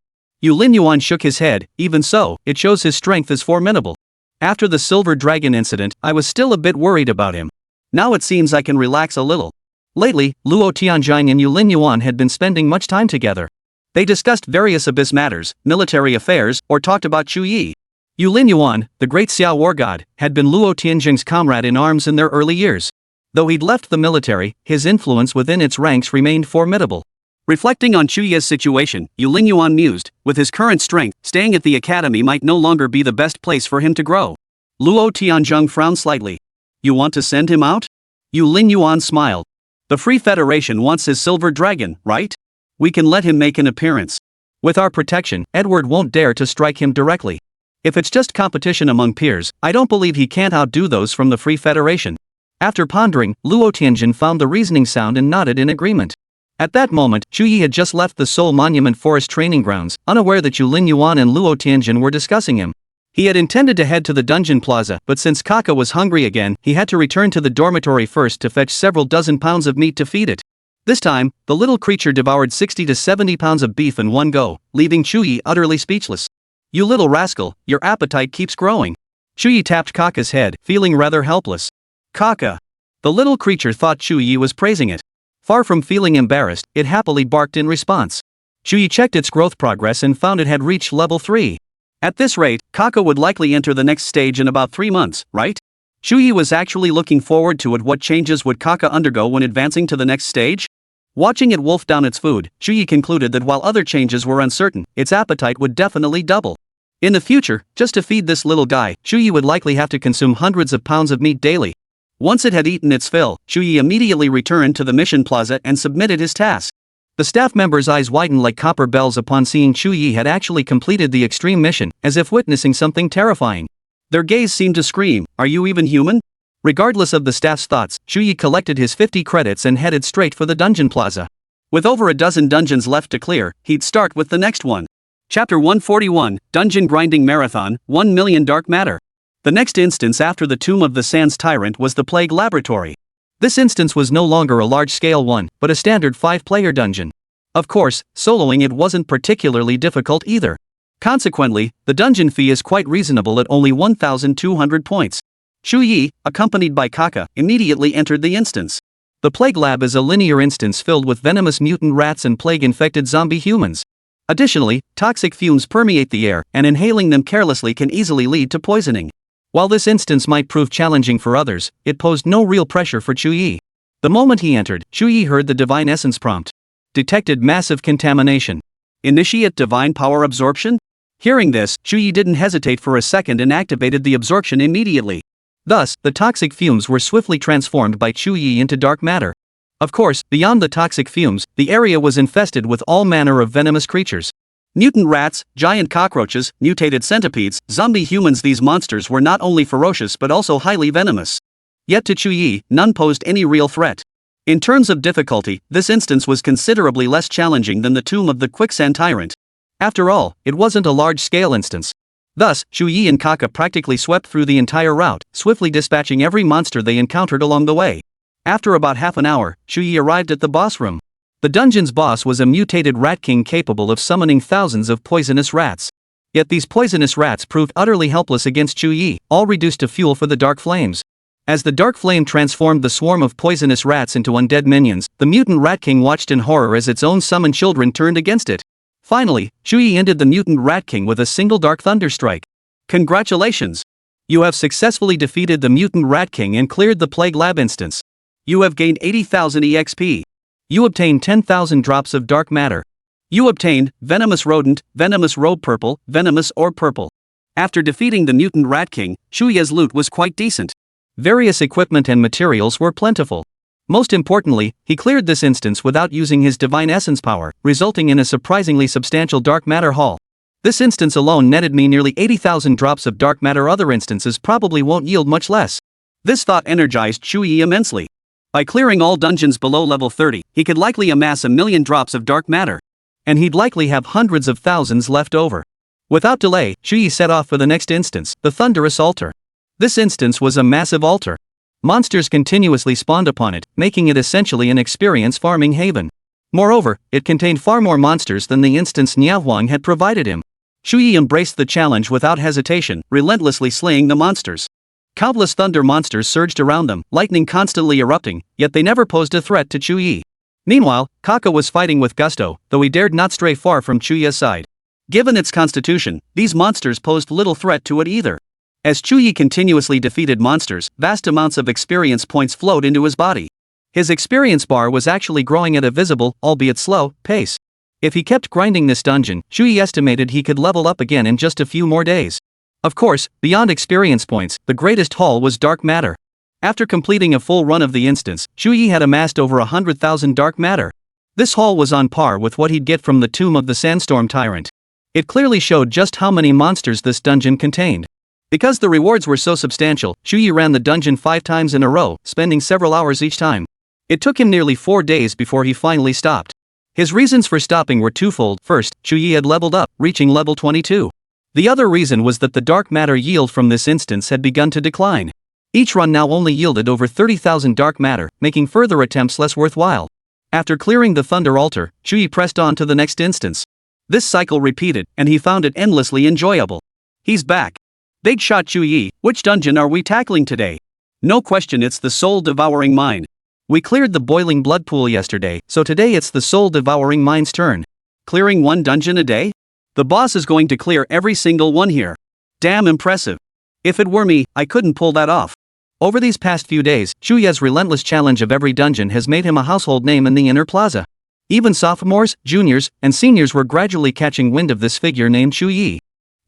Yulin Yuan shook his head. Even so, it shows his strength is formidable. After the Silver Dragon incident, I was still a bit worried about him. Now it seems I can relax a little. Lately, Luo Tianjing and Yulin Yuan had been spending much time together. They discussed various abyss matters, military affairs, or talked about Chu Ye. Yulin Yuan, the great Xiao war god, had been Luo Tianjing's comrade in arms in their early years. Though he'd left the military, his influence within its ranks remained formidable. Reflecting on Chu Ye's situation, Yulin Yuan mused, with his current strength, staying at the academy might no longer be the best place for him to grow. Luo Tianjing frowned slightly. You want to send him out? Yulin Yuan smiled. The Free Federation wants his silver dragon, right? We can let him make an appearance. With our protection, Edward won't dare to strike him directly. If it's just competition among peers, I don't believe he can't outdo those from the Free Federation. After pondering, Luo Tianjin found the reasoning sound and nodded in agreement. At that moment, Chu Ye had just left the Soul Monument Forest training grounds, unaware that Yulin Yuan and Luo Tianjin were discussing him. He had intended to head to the dungeon plaza, but since Kaka was hungry again, he had to return to the dormitory first to fetch several dozen pounds of meat to feed it. This time, the little creature devoured 60 to 70 pounds of beef in one go, leaving Chu Ye utterly speechless. You little rascal, your appetite keeps growing. Chu Ye tapped Kaka's head, feeling rather helpless. Kaka. The little creature thought Chu Ye was praising it. Far from feeling embarrassed, it happily barked in response. Chu Ye checked its growth progress and found it had reached level 3. At this rate, Kaka would likely enter the next stage in about 3 months, right? Chu Ye was actually looking forward to it. What changes would Kaka undergo when advancing to the next stage? Watching it wolf down its food, Chu Ye concluded that while other changes were uncertain, its appetite would definitely double. In the future, just to feed this little guy, Chu Ye would likely have to consume hundreds of pounds of meat daily. Once it had eaten its fill, Chu Ye immediately returned to the mission plaza and submitted his task. The staff members' eyes widened like copper bells upon seeing Chu Ye had actually completed the extreme mission, as if witnessing something terrifying. Their gaze seemed to scream, "Are you even human?" Regardless of the staff's thoughts, Chu Ye collected his 50 credits and headed straight for the dungeon plaza. With over a dozen dungeons left to clear, he'd start with the next one. Chapter 141, Dungeon Grinding Marathon, 1 million Dark Matter. The next instance after the Tomb of the Sands Tyrant was the Plague Laboratory. This instance was no longer a large-scale one, but a standard 5-player dungeon. Of course, soloing it wasn't particularly difficult either. Consequently, the dungeon fee is quite reasonable at only 1,200 points. Chu Ye, accompanied by Kaka, immediately entered the instance. The Plague Lab is a linear instance filled with venomous mutant rats and plague-infected zombie humans. Additionally, toxic fumes permeate the air, and inhaling them carelessly can easily lead to poisoning. While this instance might prove challenging for others, it posed no real pressure for Chu Ye. The moment he entered, Chu Ye heard the Divine Essence prompt. Detected massive contamination. Initiate Divine Power Absorption? Hearing this, Chu Ye didn't hesitate for a second and activated the absorption immediately. Thus, the toxic fumes were swiftly transformed by Chu Ye into dark matter. Of course, beyond the toxic fumes, the area was infested with all manner of venomous creatures. Mutant rats, giant cockroaches, mutated centipedes, zombie humans. These monsters were not only ferocious but also highly venomous. Yet to Chu Ye, none posed any real threat. In terms of difficulty, this instance was considerably less challenging than the Tomb of the Quicksand Tyrant. After all, it wasn't a large-scale instance. Thus, Chu Ye and Kaka practically swept through the entire route, swiftly dispatching every monster they encountered along the way. After about half an hour, Chu Ye arrived at the boss room. The dungeon's boss was a mutated rat king capable of summoning thousands of poisonous rats. Yet these poisonous rats proved utterly helpless against Chu Ye, all reduced to fuel for the dark flames. As the dark flame transformed the swarm of poisonous rats into undead minions, the mutant rat king watched in horror as its own summoned children turned against it. Finally, Chu Ye ended the mutant rat king with a single dark thunder strike. Congratulations! You have successfully defeated the mutant rat king and cleared the Plague Lab instance. You have gained 80,000 EXP. You obtained 10,000 drops of dark matter. You obtained Venomous Rodent, Venomous Robe Purple, Venomous Orb Purple. After defeating the mutant rat king, Chu Ye's loot was quite decent. Various equipment and materials were plentiful. Most importantly, he cleared this instance without using his divine essence power, resulting in a surprisingly substantial dark matter haul. This instance alone netted me nearly 80,000 drops of dark matter. Other instances probably won't yield much less. This thought energized Chu Ye immensely. By clearing all dungeons below level 30, he could likely amass 1,000,000 drops of dark matter. And he'd likely have hundreds of thousands left over. Without delay, Chu Ye set off for the next instance, the Thunderous Altar. This instance was a massive altar. Monsters continuously spawned upon it, making it essentially an experience farming haven. Moreover, it contained far more monsters than the instance Niahuang had provided him. Chu Ye embraced the challenge without hesitation, relentlessly slaying the monsters. Countless thunder monsters surged around them, lightning constantly erupting, yet they never posed a threat to Chu Ye. Meanwhile, Kaka was fighting with gusto, though he dared not stray far from Chu Ye's side. Given its constitution, these monsters posed little threat to it either. As Chu Ye continuously defeated monsters, vast amounts of experience points flowed into his body. His experience bar was actually growing at a visible, albeit slow, pace. If he kept grinding this dungeon, Chu Ye estimated he could level up again in just a few more days. Of course, beyond experience points, the greatest haul was dark matter. After completing a full run of the instance, Chu Ye had amassed over 100,000 dark matter. This haul was on par with what he'd get from the Tomb of the Sandstorm Tyrant. It clearly showed just how many monsters this dungeon contained. Because the rewards were so substantial, Chu Ye ran the dungeon 5 times in a row, spending several hours each time. It took him nearly 4 days before he finally stopped. His reasons for stopping were twofold. First, Chu Ye had leveled up, reaching level 22. The other reason was that the dark matter yield from this instance had begun to decline. Each run now only yielded over 30,000 dark matter, making further attempts less worthwhile. After clearing the Thunder Altar, Chu Ye pressed on to the next instance. This cycle repeated, and he found it endlessly enjoyable. He's back. Big shot Chu Ye, which dungeon are we tackling today? No question, it's the soul-devouring mine. We cleared the boiling blood pool yesterday, so today it's the soul-devouring mine's turn. Clearing one dungeon a day? The boss is going to clear every single one here. Damn impressive. If it were me, I couldn't pull that off. Over these past few days, Chu Ye's relentless challenge of every dungeon has made him a household name in the inner plaza. Even sophomores, juniors, and seniors were gradually catching wind of this figure named Chu Ye.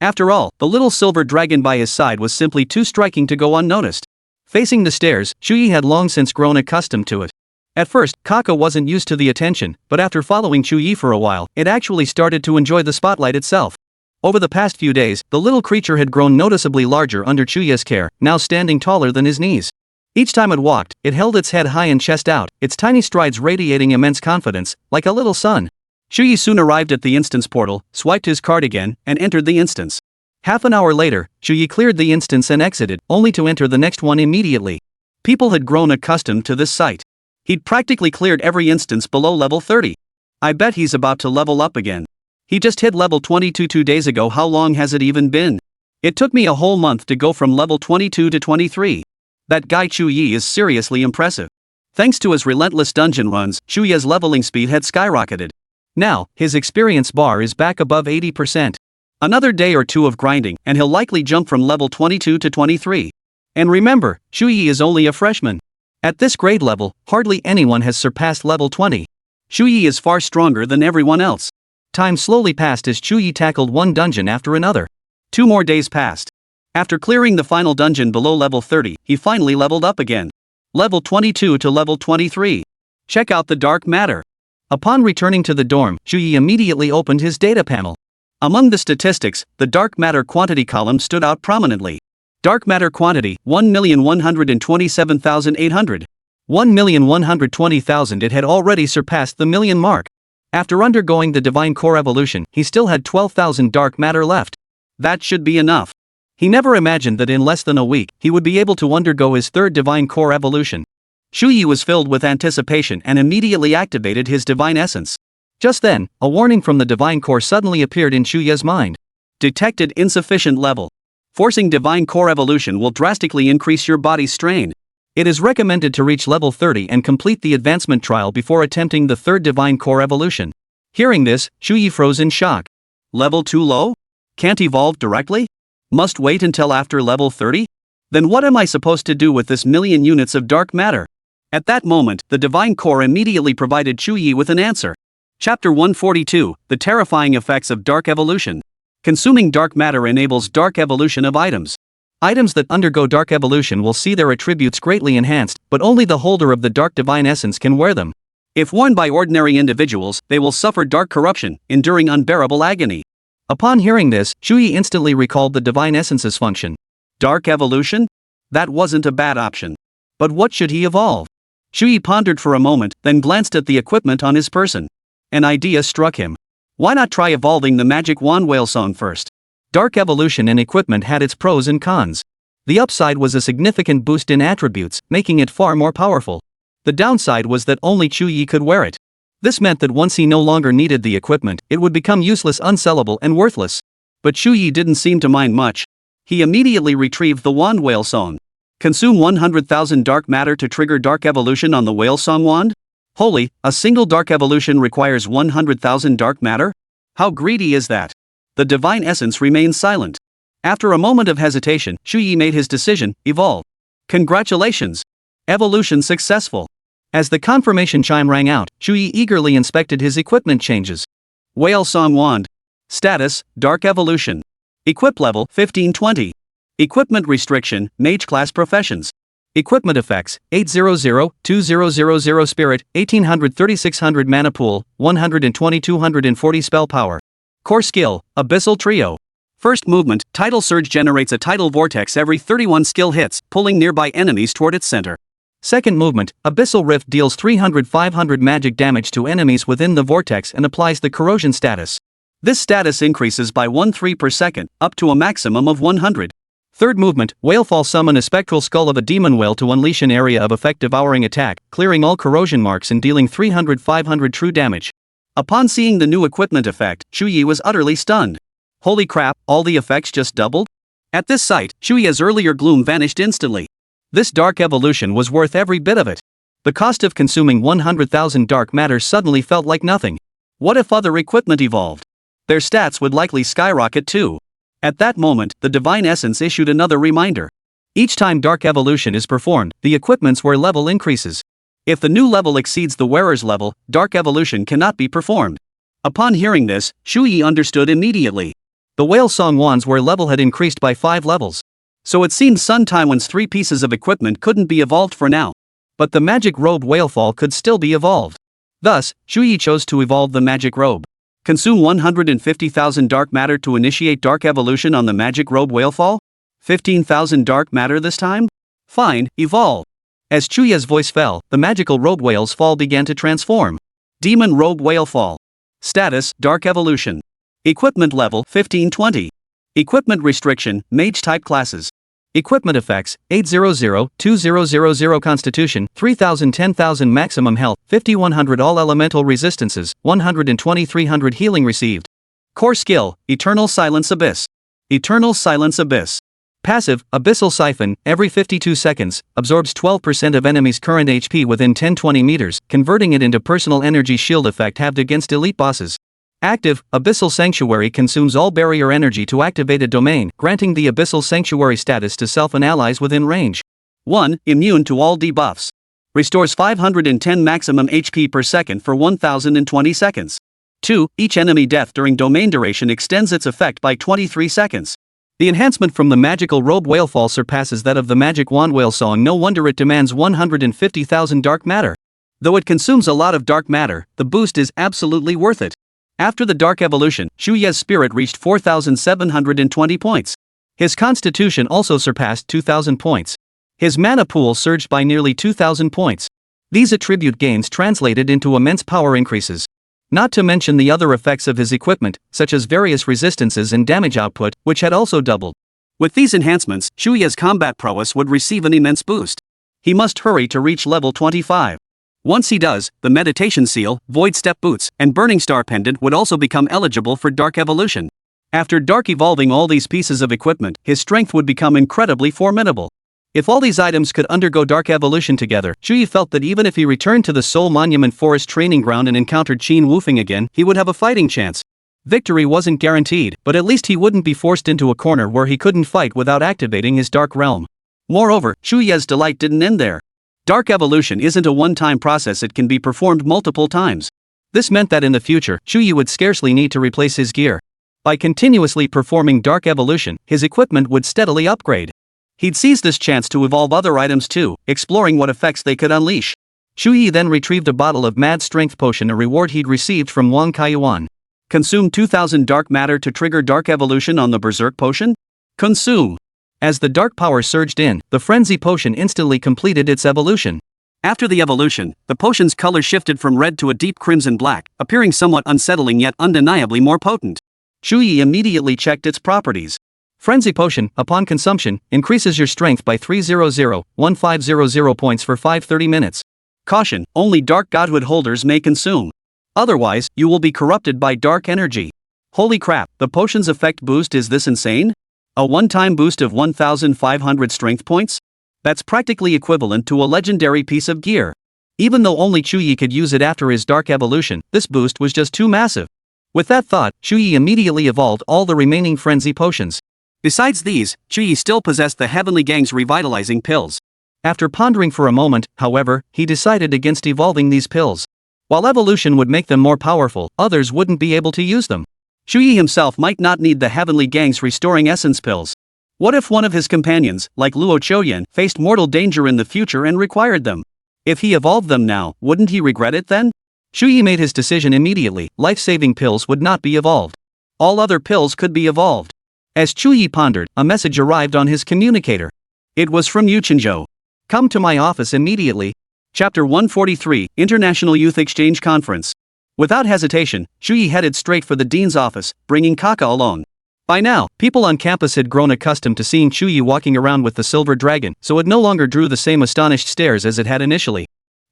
After all, the little silver dragon by his side was simply too striking to go unnoticed. Facing the stairs, Chu Ye had long since grown accustomed to it. At first, Kaka wasn't used to the attention, but after following Chu Ye for a while, it actually started to enjoy the spotlight itself. Over the past few days, the little creature had grown noticeably larger under Chu Ye's care, now standing taller than his knees. Each time it walked, it held its head high and chest out, its tiny strides radiating immense confidence, like a little sun. Chu Ye soon arrived at the instance portal, swiped his card again, and entered the instance. Half an hour later, Chu Ye cleared the instance and exited, only to enter the next one immediately. People had grown accustomed to this sight. He'd practically cleared every instance below level 30. I bet he's about to level up again. He just hit level 22 2 days ago. How long has it even been? It took me a whole month to go from level 22 to 23. That guy Chu Ye is seriously impressive. Thanks to his relentless dungeon runs, Chu Ye's leveling speed had skyrocketed. Now, his experience bar is back above 80%. Another day or two of grinding, and he'll likely jump from level 22 to 23. And remember, Chu Ye is only a freshman. At this grade level, hardly anyone has surpassed level 20. Chu Ye is far stronger than everyone else. Time slowly passed as Chu Ye tackled one dungeon after another. 2 more days passed. After clearing the final dungeon below level 30, he finally leveled up again. Level 22 to level 23. Check out the dark matter. Upon returning to the dorm, Chu Ye immediately opened his data panel. Among the statistics, the dark matter quantity column stood out prominently. Dark matter quantity, 1,127,800. 1,120,000. It had already surpassed the million mark. After undergoing the divine core evolution, he still had 12,000 dark matter left. That should be enough. He never imagined that in less than a week, he would be able to undergo his third divine core evolution. Chu Ye was filled with anticipation and immediately activated his divine essence. Just then, a warning from the divine core suddenly appeared in Chu Ye's mind. Detected insufficient level. Forcing divine core evolution will drastically increase your body's strain. It is recommended to reach level 30 and complete the advancement trial before attempting the third divine core evolution. Hearing this, Chu Ye froze in shock. Level too low? Can't evolve directly? Must wait until after level 30? Then what am I supposed to do with this million units of dark matter? At that moment, the divine core immediately provided Chu Ye with an answer. Chapter 142, The Terrifying Effects of Dark Evolution. Consuming dark matter enables dark evolution of items. Items that undergo dark evolution will see their attributes greatly enhanced, but only the holder of the dark divine essence can wear them. If worn by ordinary individuals, they will suffer dark corruption, enduring unbearable agony. Upon hearing this, Chu Ye instantly recalled the divine essence's function. Dark evolution? That wasn't a bad option. But what should he evolve? Chu Ye pondered for a moment, then glanced at the equipment on his person. An idea struck him. Why not try evolving the magic wand whale song first? Dark evolution and equipment had its pros and cons. The upside was a significant boost in attributes, making it far more powerful. The downside was that only Chu Ye could wear it. This meant that once he no longer needed the equipment, it would become useless, unsellable, and worthless. But Chu Ye didn't seem to mind much. He immediately retrieved the wand whale song. Consume 100,000 dark matter to trigger dark evolution on the whale song wand? Holy, a single dark evolution requires 100,000 dark matter? How greedy is that? The divine essence remains silent. After a moment of hesitation, Chu Ye made his decision: evolve. Congratulations! Evolution successful. As the confirmation chime rang out, Chu Ye eagerly inspected his equipment changes. Whale Song Wand. Status: Dark Evolution. Equip level 1520. Equipment restriction: Mage class professions. Equipment effects: 800, 2000 spirit, 1800 3600 mana pool, 120 240 spell power. Core skill: Abyssal Trio. First movement: Tidal Surge generates a tidal vortex every 31 skill hits, pulling nearby enemies toward its center. Second movement: Abyssal Rift deals 300-500 magic damage to enemies within the vortex and applies the corrosion status. This status increases by 1/3 per second, up to a maximum of 100. Third movement: Whalefall summon a spectral skull of a demon whale to unleash an area of effect devouring attack, clearing all corrosion marks and dealing 300-500 true damage. Upon seeing the new equipment effect, Chu Ye was utterly stunned. Holy crap, all the effects just doubled? At this sight, Chu Ye's earlier gloom vanished instantly. This dark evolution was worth every bit of it. The cost of consuming 100,000 dark matter suddenly felt like nothing. What if other equipment evolved? Their stats would likely skyrocket too. At that moment, the divine essence issued another reminder. Each time dark evolution is performed, the equipment's wear level increases. If the new level exceeds the wearer's level, dark evolution cannot be performed. Upon hearing this, Chu Ye understood immediately. The Whale Song Wand's wear level had increased by 5 levels. So it seemed Sun Taiwan's 3 pieces of equipment couldn't be evolved for now. But the magic robe Whalefall could still be evolved. Thus, Chu Ye chose to evolve the magic robe. Consume 150,000 dark matter to initiate dark evolution on the magic robe Whalefall? 15,000 dark matter this time? Fine, evolve. As Chu Ye's voice fell, the magical robe whale's fall began to transform. Demon robe Whalefall. Status: Dark evolution. Equipment level 1520. Equipment restriction: Mage type classes. Equipment effects: 800, 2000 Constitution, 3000 10,000 maximum health, 5100 all elemental resistances, 120 300 healing received. Core skill: Eternal Silence Abyss. Eternal Silence Abyss. Passive: Abyssal Siphon, every 52 seconds, absorbs 12% of enemies' current HP within 10-20 meters, converting it into personal energy shield effect halved against elite bosses. Active: Abyssal Sanctuary consumes all barrier energy to activate a domain, granting the Abyssal Sanctuary status to self and allies within range. 1. Immune to all debuffs. Restores 510 maximum HP per second for 1020 seconds. 2. Each enemy death during domain duration extends its effect by 23 seconds. The enhancement from the magical robe Whalefall surpasses that of the magic wand whale song. No wonder it demands 150,000 dark matter. Though it consumes a lot of dark matter, the boost is absolutely worth it. After the dark evolution, Chu Ye's spirit reached 4,720 points. His constitution also surpassed 2,000 points. His mana pool surged by nearly 2,000 points. These attribute gains translated into immense power increases. Not to mention the other effects of his equipment, such as various resistances and damage output, which had also doubled. With these enhancements, Chu Ye's combat prowess would receive an immense boost. He must hurry to reach level 25. Once he does, the Meditation Seal, Void Step Boots, and Burning Star Pendant would also become eligible for Dark Evolution. After Dark evolving all these pieces of equipment, his strength would become incredibly formidable. If all these items could undergo Dark Evolution together, Chu Ye felt that even if he returned to the Soul Monument Forest training ground and encountered Qin Wufeng again, he would have a fighting chance. Victory wasn't guaranteed, but at least he wouldn't be forced into a corner where he couldn't fight without activating his Dark Realm. Moreover, Chu Ye's delight didn't end there. Dark evolution isn't a one-time process, it can be performed multiple times. This meant that in the future, Chu Ye would scarcely need to replace his gear. By continuously performing dark evolution, his equipment would steadily upgrade. He'd seize this chance to evolve other items too, exploring what effects they could unleash. Chu Ye then retrieved a bottle of mad strength potion, a reward he'd received from Wang Kaiyuan. Consume 2000 dark matter to trigger dark evolution on the berserk potion? Consume. As the dark power surged in, the frenzy potion instantly completed its evolution. After the evolution, the potion's color shifted from red to a deep crimson black, appearing somewhat unsettling yet undeniably more potent. Chu Ye immediately checked its properties. Frenzy potion, upon consumption, increases your strength by 300,1500 points for 530 minutes. Caution, only dark godhood holders may consume. Otherwise, you will be corrupted by dark energy. Holy crap, the potion's effect boost is this insane? A one-time boost of 1,500 strength points? That's practically equivalent to a legendary piece of gear. Even though only Chu Ye could use it after his dark evolution, this boost was just too massive. With that thought, Chu Ye immediately evolved all the remaining frenzy potions. Besides these, Chu Ye still possessed the Heavenly Gang's revitalizing pills. After pondering for a moment, however, he decided against evolving these pills. While evolution would make them more powerful, others wouldn't be able to use them. Chu Ye himself might not need the Heavenly Gang's restoring essence pills. What if one of his companions, like Luo Chouyan, faced mortal danger in the future and required them? If he evolved them now, wouldn't he regret it then? Chu Ye made his decision immediately. Life-saving pills would not be evolved. All other pills could be evolved. As Chu Ye pondered, a message arrived on his communicator. It was from Yuchinzhou. Come to my office immediately. Chapter 143, International Youth Exchange Conference. Without hesitation, Chu Ye headed straight for the dean's office, bringing Kaka along. By now, people on campus had grown accustomed to seeing Chu Ye walking around with the silver dragon, so it no longer drew the same astonished stares as it had initially.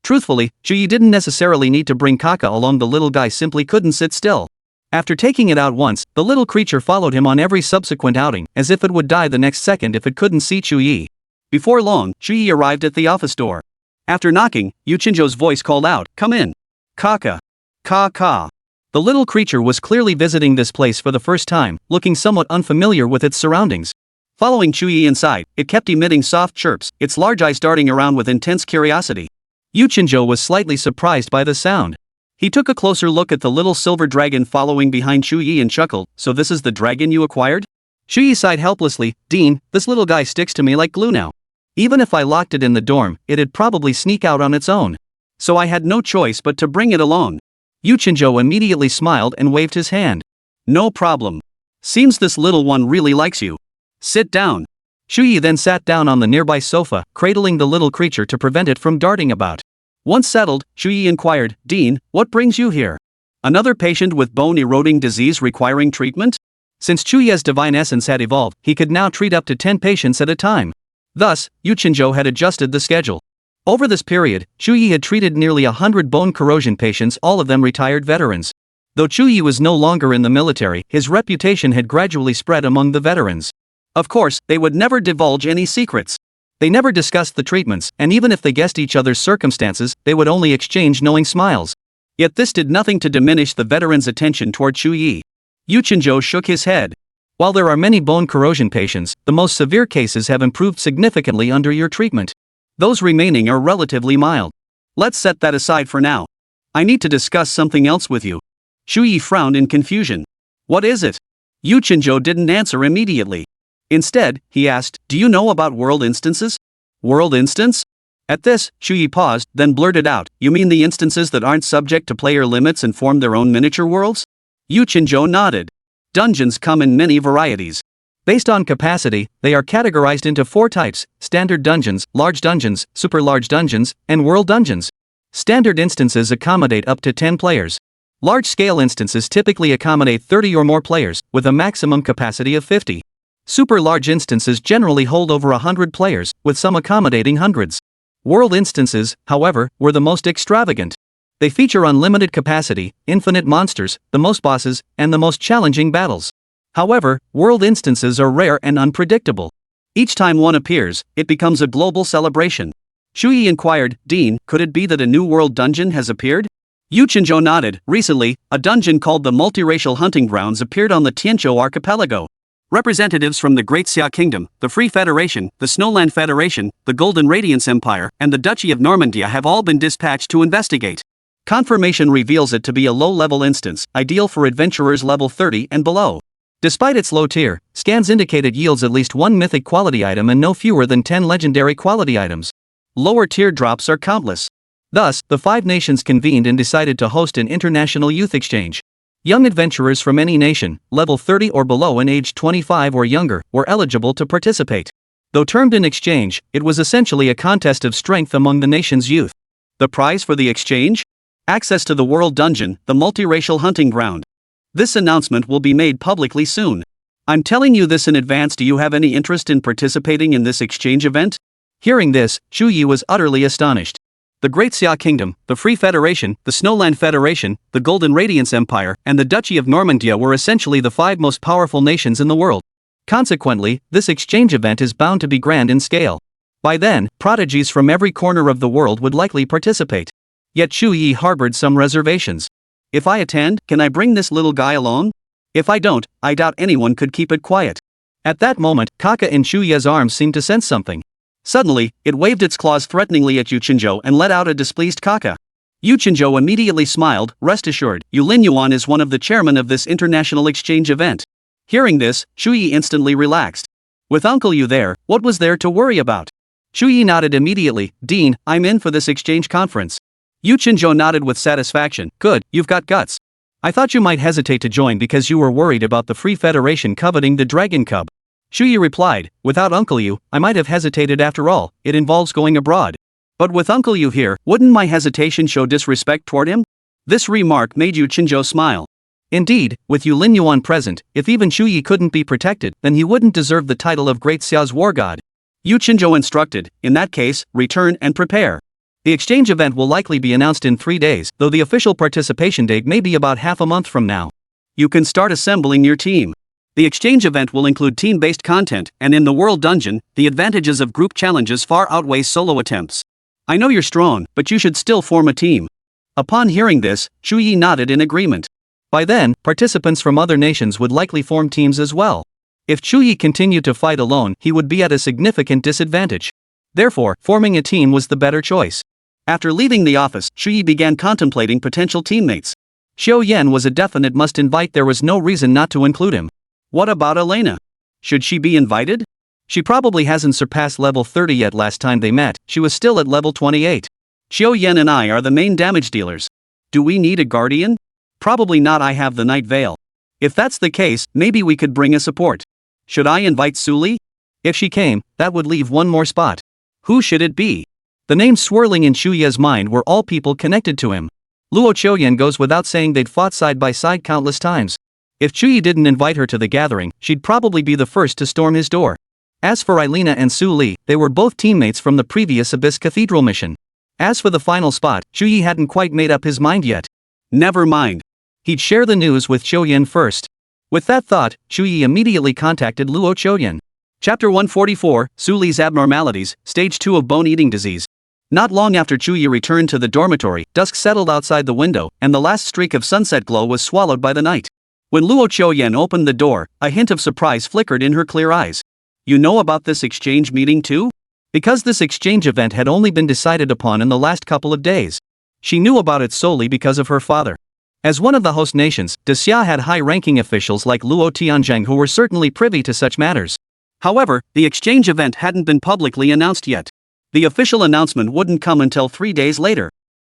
Truthfully, Chu Ye didn't necessarily need to bring Kaka along. The little guy simply couldn't sit still. After taking it out once, the little creature followed him on every subsequent outing, as if it would die the next second if it couldn't see Chu Ye. Before long, Chu Ye arrived at the office door. After knocking, Yuchinzhou's voice called out, "Come in." Kaka. Ka. The little creature was clearly visiting this place for the first time, looking somewhat unfamiliar with its surroundings. Following Chu Ye inside, it kept emitting soft chirps, its large eyes darting around with intense curiosity. Yuchinzhou was slightly surprised by the sound. He took a closer look at the little silver dragon following behind Chu Ye and chuckled, "So this is the dragon you acquired?" Chu Ye sighed helplessly, "Dean, this little guy sticks to me like glue now. Even if I locked it in the dorm, it'd probably sneak out on its own. So I had no choice but to bring it along." Yuchinzhou immediately smiled and waved his hand. "No problem. Seems this little one really likes you. Sit down." Chu Ye then sat down on the nearby sofa, cradling the little creature to prevent it from darting about. Once settled, Chu Ye inquired, "Dean, what brings you here? Another patient with bone-eroding disease requiring treatment?" Since Chu Ye's divine essence had evolved, he could now treat up to 10 patients at a time. Thus, Yuchinzhou had adjusted the schedule. Over this period, Chu Ye had treated nearly 100 bone corrosion patients, all of them retired veterans. Though Chu Ye was no longer in the military, his reputation had gradually spread among the veterans. Of course, they would never divulge any secrets. They never discussed the treatments, and even if they guessed each other's circumstances, they would only exchange knowing smiles. Yet this did nothing to diminish the veterans' attention toward Chu Ye. Yuchinzhou shook his head. "While there are many bone corrosion patients, the most severe cases have improved significantly under your treatment. Those remaining are relatively mild. Let's set that aside for now. I need to discuss something else with you." Chu Ye frowned in confusion. "What is it?" Yuchinzhou didn't answer immediately. Instead, he asked, "Do you know about world instances?" "World instance?" At this, Chu Ye paused, then blurted out, "You mean the instances that aren't subject to player limits and form their own miniature worlds?" Yuchinzhou nodded. Dungeons come in many varieties. Based on capacity, they are categorized into 4 types: standard dungeons, large dungeons, super large dungeons, and world dungeons. Standard instances accommodate up to 10 players. Large-scale instances typically accommodate 30 or more players, with a maximum capacity of 50. Super large instances generally hold over 100 players, with some accommodating hundreds. World instances, however, were the most extravagant. They feature unlimited capacity, infinite monsters, the most bosses, and the most challenging battles. However, world instances are rare and unpredictable. Each time one appears, it becomes a global celebration. Chu Ye inquired, "Dean, could it be that a new world dungeon has appeared?" Yuchinzhou nodded. "Recently, a dungeon called the Multiracial Hunting Grounds appeared on the Tianzhou archipelago. Representatives from the Great Xia Kingdom, the Free Federation, the Snowland Federation, the Golden Radiance Empire, and the Duchy of Normandia have all been dispatched to investigate. Confirmation reveals it to be a low-level instance, ideal for adventurers level 30 and below. Despite its low tier, scans indicate it yields at least one mythic quality item and no fewer than 10 legendary quality items. Lower tier drops are countless. Thus, the 5 nations convened and decided to host an international youth exchange. Young adventurers from any nation, level 30 or below and aged 25 or younger, were eligible to participate. Though termed an exchange, it was essentially a contest of strength among the nation's youth. The prize for the exchange? Access to the World Dungeon, the multiracial hunting ground. This announcement will be made publicly soon. I'm telling you this in advance. Do you have any interest in participating in this exchange event? Hearing this, Chu Ye was utterly astonished. The Great Xia Kingdom, the Free Federation, the Snowland Federation, the Golden Radiance Empire, and the Duchy of Normandia were essentially the 5 most powerful nations in the world. Consequently, this exchange event is bound to be grand in scale. By then, prodigies from every corner of the world would likely participate. Yet Chu Ye harbored some reservations. If I attend, can I bring this little guy along? If I don't, I doubt anyone could keep it quiet. At that moment, Kaka in Chu Ye's arms seemed to sense something. Suddenly, it waved its claws threateningly at Yu Qinzhou and let out a displeased Kaka. Yu Qinzhou immediately smiled. Rest assured, Yu Linyuan is one of the chairmen of this international exchange event. Hearing this, Chu Ye instantly relaxed. With Uncle Yu there, what was there to worry about? Chu Ye nodded immediately. Dean, I'm in for this exchange conference. Yu Qinzhou nodded with satisfaction. Good, you've got guts. I thought you might hesitate to join because you were worried about the Free Federation coveting the Dragon Cub. Chu Ye replied, without Uncle Yu, I might have hesitated after all, it involves going abroad. But with Uncle Yu here, wouldn't my hesitation show disrespect toward him? This remark made Yu Qinzhou smile. Indeed, with Yu Linyuan present, if even Chu Ye couldn't be protected, then he wouldn't deserve the title of Great Xia's war god. Yu Qinzhou instructed, in that case, return and prepare. The exchange event will likely be announced in 3 days, though the official participation date may be about half a month from now. You can start assembling your team. The exchange event will include team-based content, and in the World Dungeon, the advantages of group challenges far outweigh solo attempts. I know you're strong, but you should still form a team. Upon hearing this, Chu Ye nodded in agreement. By then, participants from other nations would likely form teams as well. If Chu Ye continued to fight alone, he would be at a significant disadvantage. Therefore, forming a team was the better choice. After leaving the office, Chu Ye began contemplating potential teammates. Xiao Yan was a definite must-invite. There was no reason not to include him. What about Elena? Should she be invited? She probably hasn't surpassed level 30 yet. Last time they met, she was still at level 28. Xiao Yan and I are the main damage dealers. Do we need a guardian? Probably not. I have the Night Veil. If that's the case, maybe we could bring a support. Should I invite Suli? If she came, that would leave one more spot. Who should it be? The names swirling in Chu Ye's mind were all people connected to him. Luo Qiuyan goes without saying. They'd fought side by side countless times. If Chu Ye didn't invite her to the gathering, she'd probably be the first to storm his door. As for Eilina and Su Li, they were both teammates from the previous Abyss Cathedral mission. As for the final spot, Chu Ye hadn't quite made up his mind yet. Never mind. He'd share the news with Qiuyan first. With that thought, Chu Ye immediately contacted Luo Qiuyan. Chapter 144, Su Li's Abnormalities, Stage 2 of Bone-Eating Disease. Not long after Chu Ye returned to the dormitory, dusk settled outside the window, and the last streak of sunset glow was swallowed by the night. When Luo Qiuyan opened the door, a hint of surprise flickered in her clear eyes. You know about this exchange meeting too? Because this exchange event had only been decided upon in the last couple of days. She knew about it solely because of her father. As one of the host nations, Xia had high-ranking officials like Luo Tianzheng who were certainly privy to such matters. However, the exchange event hadn't been publicly announced yet. The official announcement wouldn't come until 3 days later.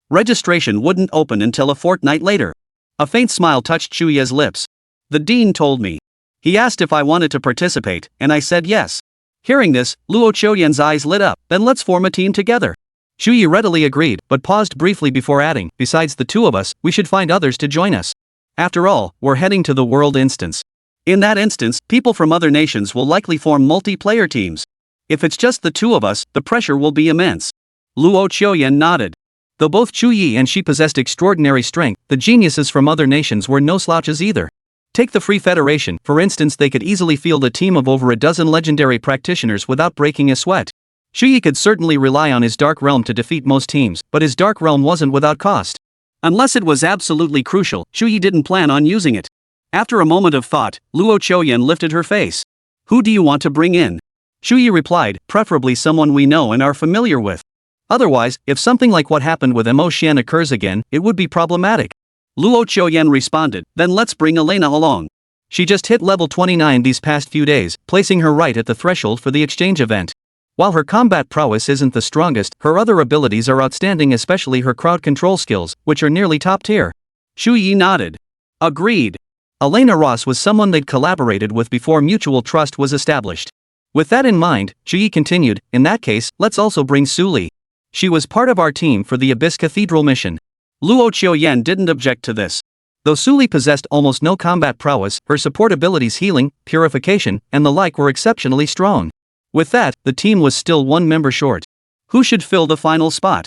Registration wouldn't open until a fortnight later. A faint smile touched Chu Ye's lips. The dean told me. He asked if I wanted to participate, and I said yes. Hearing this, Luo Qiuyan's eyes lit up. Then let's form a team together. Chu Ye readily agreed, but paused briefly before adding, besides the two of us, we should find others to join us. After all, we're heading to the world instance. In that instance, people from other nations will likely form multiplayer teams. If it's just the two of us, the pressure will be immense. Luo Qiuyan nodded. Though both Chu Ye and she possessed extraordinary strength, the geniuses from other nations were no slouches either. Take the Free Federation, for instance. They could easily field a team of over a dozen legendary practitioners without breaking a sweat. Chu Ye could certainly rely on his Dark Realm to defeat most teams, but his Dark Realm wasn't without cost. Unless it was absolutely crucial, Chu Ye didn't plan on using it. After a moment of thought, Luo Qiuyan lifted her face. Who do you want to bring in? Chu Ye replied, preferably someone we know and are familiar with. Otherwise, if something like what happened with Mo Xian occurs again, it would be problematic. Luo Qiuyan responded, then let's bring Elena along. She just hit level 29 these past few days, placing her right at the threshold for the exchange event. While her combat prowess isn't the strongest, her other abilities are outstanding, especially her crowd control skills, which are nearly top tier. Chu Ye nodded. Agreed. Elena Ross was someone they'd collaborated with before mutual trust was established. With that in mind, Chu Ye continued, in that case, let's also bring Su Li. She was part of our team for the Abyss Cathedral mission. Luo Qiuyan didn't object to this. Though Su Li possessed almost no combat prowess, her support abilities healing, purification, and the like were exceptionally strong. With that, the team was still one member short. Who should fill the final spot?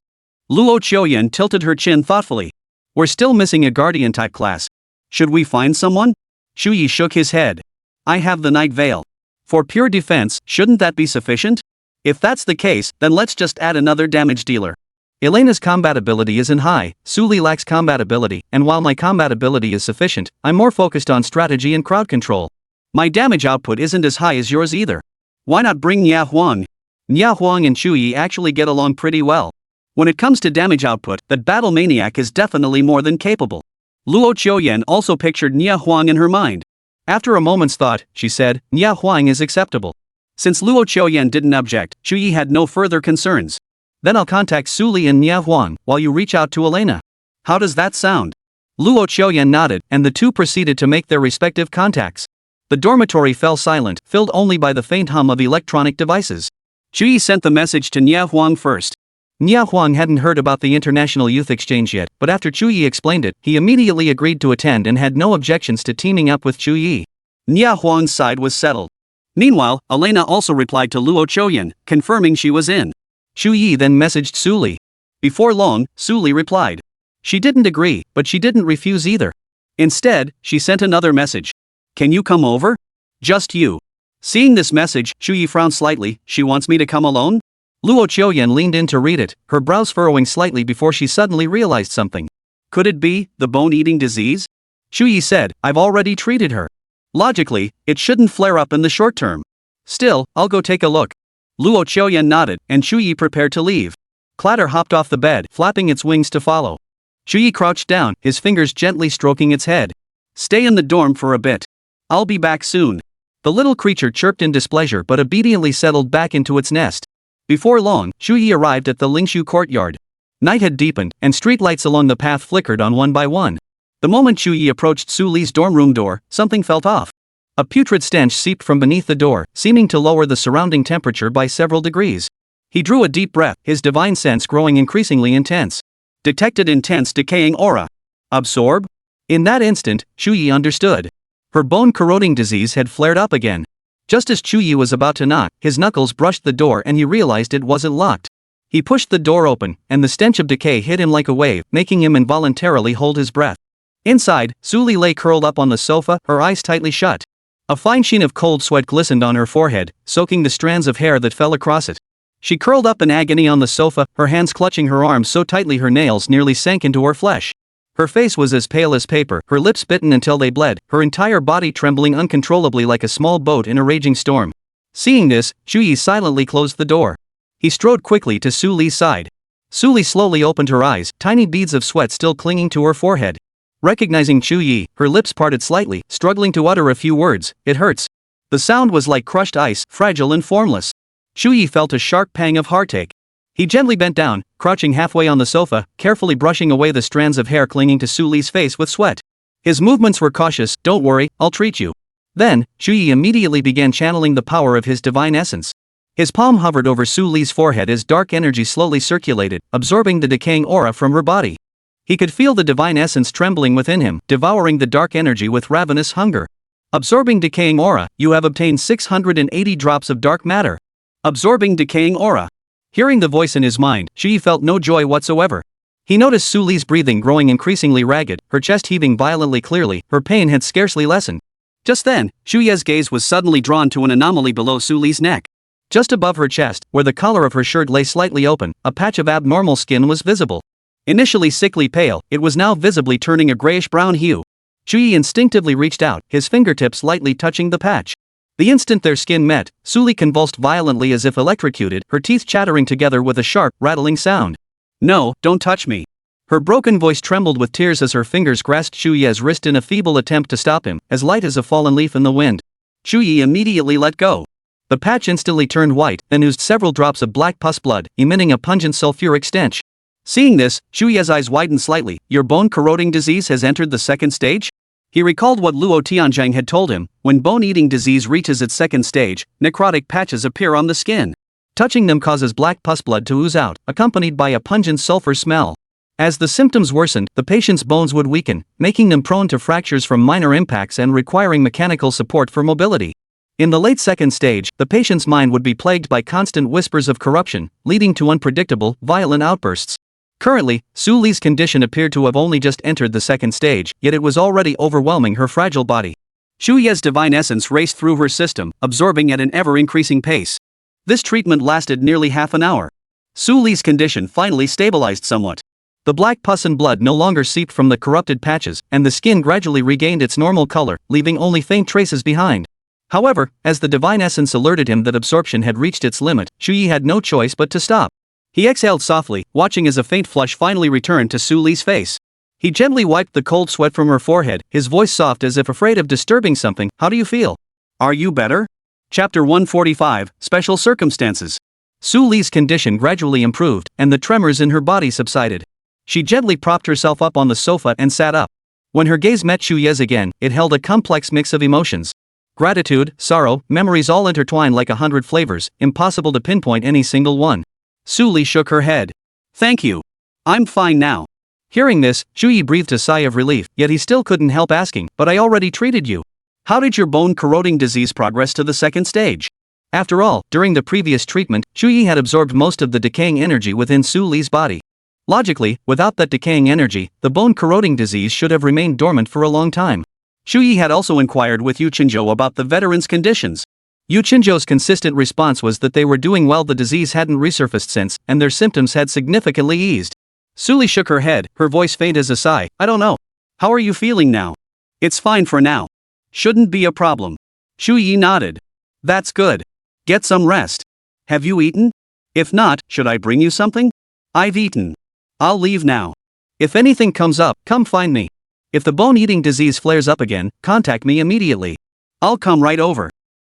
Luo Qiuyan tilted her chin thoughtfully. We're still missing a guardian-type class. Should we find someone? Chu Ye shook his head. I have the Night Veil. For pure defense, shouldn't that be sufficient? If that's the case, then let's just add another damage dealer. Elena's combat ability isn't high, Su Li lacks combat ability, and while my combat ability is sufficient, I'm more focused on strategy and crowd control. My damage output isn't as high as yours either. Why not bring Nia Huang? Nia Huang and Chu Ye actually get along pretty well. When it comes to damage output, that battle maniac is definitely more than capable. Luo Qiuyan also pictured Nia Huang in her mind. After a moment's thought, she said, Nia Huang is acceptable. Since Luo Qiuyan didn't object, Chu Ye had no further concerns. Then I'll contact Su Li and Nia Huang while you reach out to Elena. How does that sound? Luo Qiuyan nodded, and the two proceeded to make their respective contacts. The dormitory fell silent, filled only by the faint hum of electronic devices. Chu Ye sent the message to Nia Huang first. Nia Huang hadn't heard about the International Youth Exchange yet, but after Chu Ye explained it, he immediately agreed to attend and had no objections to teaming up with Chu Ye. Nia Huang's side was settled. Meanwhile, Elena also replied to Luo Qiuyan, confirming she was in. Chu Ye then messaged Su Li. Before long, Su Li replied. She didn't agree, but she didn't refuse either. Instead, she sent another message. Can you come over? Just you. Seeing this message, Chu Ye frowned slightly. She wants me to come alone? Luo Qiuyan leaned in to read it, her brows furrowing slightly before she suddenly realized something. Could it be the bone-eating disease? Chu Ye said, I've already treated her. Logically, it shouldn't flare up in the short term. Still, I'll go take a look. Luo Qiuyan nodded, and Chu Ye prepared to leave. Clatter hopped off the bed, flapping its wings to follow. Chu Ye crouched down, his fingers gently stroking its head. Stay in the dorm for a bit. I'll be back soon. The little creature chirped in displeasure but obediently settled back into its nest. Before long, Chu Ye arrived at the Lingshu courtyard. Night had deepened, and streetlights along the path flickered on one by one. The moment Chu Ye approached Su Li's dorm room door, something felt off. A putrid stench seeped from beneath the door, seeming to lower the surrounding temperature by several degrees. He drew a deep breath, his divine sense growing increasingly intense. Detected intense decaying aura. Absorb? In that instant, Chu Ye understood. Her bone-corroding disease had flared up again. Just as Chu Ye was about to knock, his knuckles brushed the door and he realized it wasn't locked. He pushed the door open, and the stench of decay hit him like a wave, making him involuntarily hold his breath. Inside, Su Li lay curled up on the sofa, her eyes tightly shut. A fine sheen of cold sweat glistened on her forehead, soaking the strands of hair that fell across it. She curled up in agony on the sofa, her hands clutching her arms so tightly her nails nearly sank into her flesh. Her face was as pale as paper, her lips bitten until they bled, her entire body trembling uncontrollably like a small boat in a raging storm. Seeing this, Chu Ye silently closed the door. He strode quickly to Su Li's side. Su Li slowly opened her eyes, tiny beads of sweat still clinging to her forehead. Recognizing Chu Ye, her lips parted slightly, struggling to utter a few words. It hurts. The sound was like crushed ice, fragile and formless. Chu Ye felt a sharp pang of heartache. He gently bent down, crouching halfway on the sofa, carefully brushing away the strands of hair clinging to Su Li's face with sweat. His movements were cautious. Don't worry, I'll treat you. Then, Chu Ye immediately began channeling the power of his divine essence. His palm hovered over Su Li's forehead as dark energy slowly circulated, absorbing the decaying aura from her body. He could feel the divine essence trembling within him, devouring the dark energy with ravenous hunger. Absorbing decaying aura, you have obtained 680 drops of dark matter. Absorbing decaying aura. Hearing the voice in his mind, Chu Ye felt no joy whatsoever. He noticed Su Li's breathing growing increasingly ragged, her chest heaving violently clearly, her pain had scarcely lessened. Just then, Chu Ye's gaze was suddenly drawn to an anomaly below Su Li's neck. Just above her chest, where the collar of her shirt lay slightly open, a patch of abnormal skin was visible. Initially sickly pale, it was now visibly turning a grayish-brown hue. Chu Ye instinctively reached out, his fingertips lightly touching the patch. The instant their skin met, Su Li convulsed violently as if electrocuted, her teeth chattering together with a sharp, rattling sound. No, don't touch me. Her broken voice trembled with tears as her fingers grasped Chu Ye's wrist in a feeble attempt to stop him, as light as a fallen leaf in the wind. Chu Ye immediately let go. The patch instantly turned white, then oozed several drops of black pus blood, emitting a pungent sulfuric stench. Seeing this, Chu Ye's eyes widened slightly. Your bone-corroding disease has entered the second stage? He recalled what Luo Tianzhang had told him. When bone-eating disease reaches its second stage, necrotic patches appear on the skin. Touching them causes black pus blood to ooze out, accompanied by a pungent sulfur smell. As the symptoms worsened, the patient's bones would weaken, making them prone to fractures from minor impacts and requiring mechanical support for mobility. In the late second stage, the patient's mind would be plagued by constant whispers of corruption, leading to unpredictable, violent outbursts. Currently, Su Li's condition appeared to have only just entered the second stage, yet it was already overwhelming her fragile body. Chu Ye's divine essence raced through her system, absorbing at an ever-increasing pace. This treatment lasted nearly half an hour. Su Li's condition finally stabilized somewhat. The black pus and blood no longer seeped from the corrupted patches, and the skin gradually regained its normal color, leaving only faint traces behind. However, as the divine essence alerted him that absorption had reached its limit, Chu Ye had no choice but to stop. He exhaled softly, watching as a faint flush finally returned to Su Li's face. He gently wiped the cold sweat from her forehead, his voice soft as if afraid of disturbing something. How do you feel? Are you better? Chapter 145, Special Circumstances. Su Li's condition gradually improved, and the tremors in her body subsided. She gently propped herself up on the sofa and sat up. When her gaze met Chu Ye's again, it held a complex mix of emotions. Gratitude, sorrow, memories all intertwined like 100 flavors, impossible to pinpoint any single one. Su Li shook her head. Thank you. I'm fine now. Hearing this, Chu Ye breathed a sigh of relief, yet he still couldn't help asking, but I already treated you. How did your bone-corroding disease progress to the second stage? After all, during the previous treatment, Chu Ye had absorbed most of the decaying energy within Su Li's body. Logically, without that decaying energy, the bone-corroding disease should have remained dormant for a long time. Chu Ye had also inquired with Yu Qinzhou about the veteran's conditions. Yu Qinzhou's consistent response was that they were doing well. The disease hadn't resurfaced since, and their symptoms had significantly eased. Su Li shook her head, her voice faint as a sigh. I don't know. How are you feeling now? It's fine for now. Shouldn't be a problem. Chu Ye nodded. That's good. Get some rest. Have you eaten? If not, should I bring you something? I've eaten. I'll leave now. If anything comes up, come find me. If the bone-eating disease flares up again, contact me immediately. I'll come right over.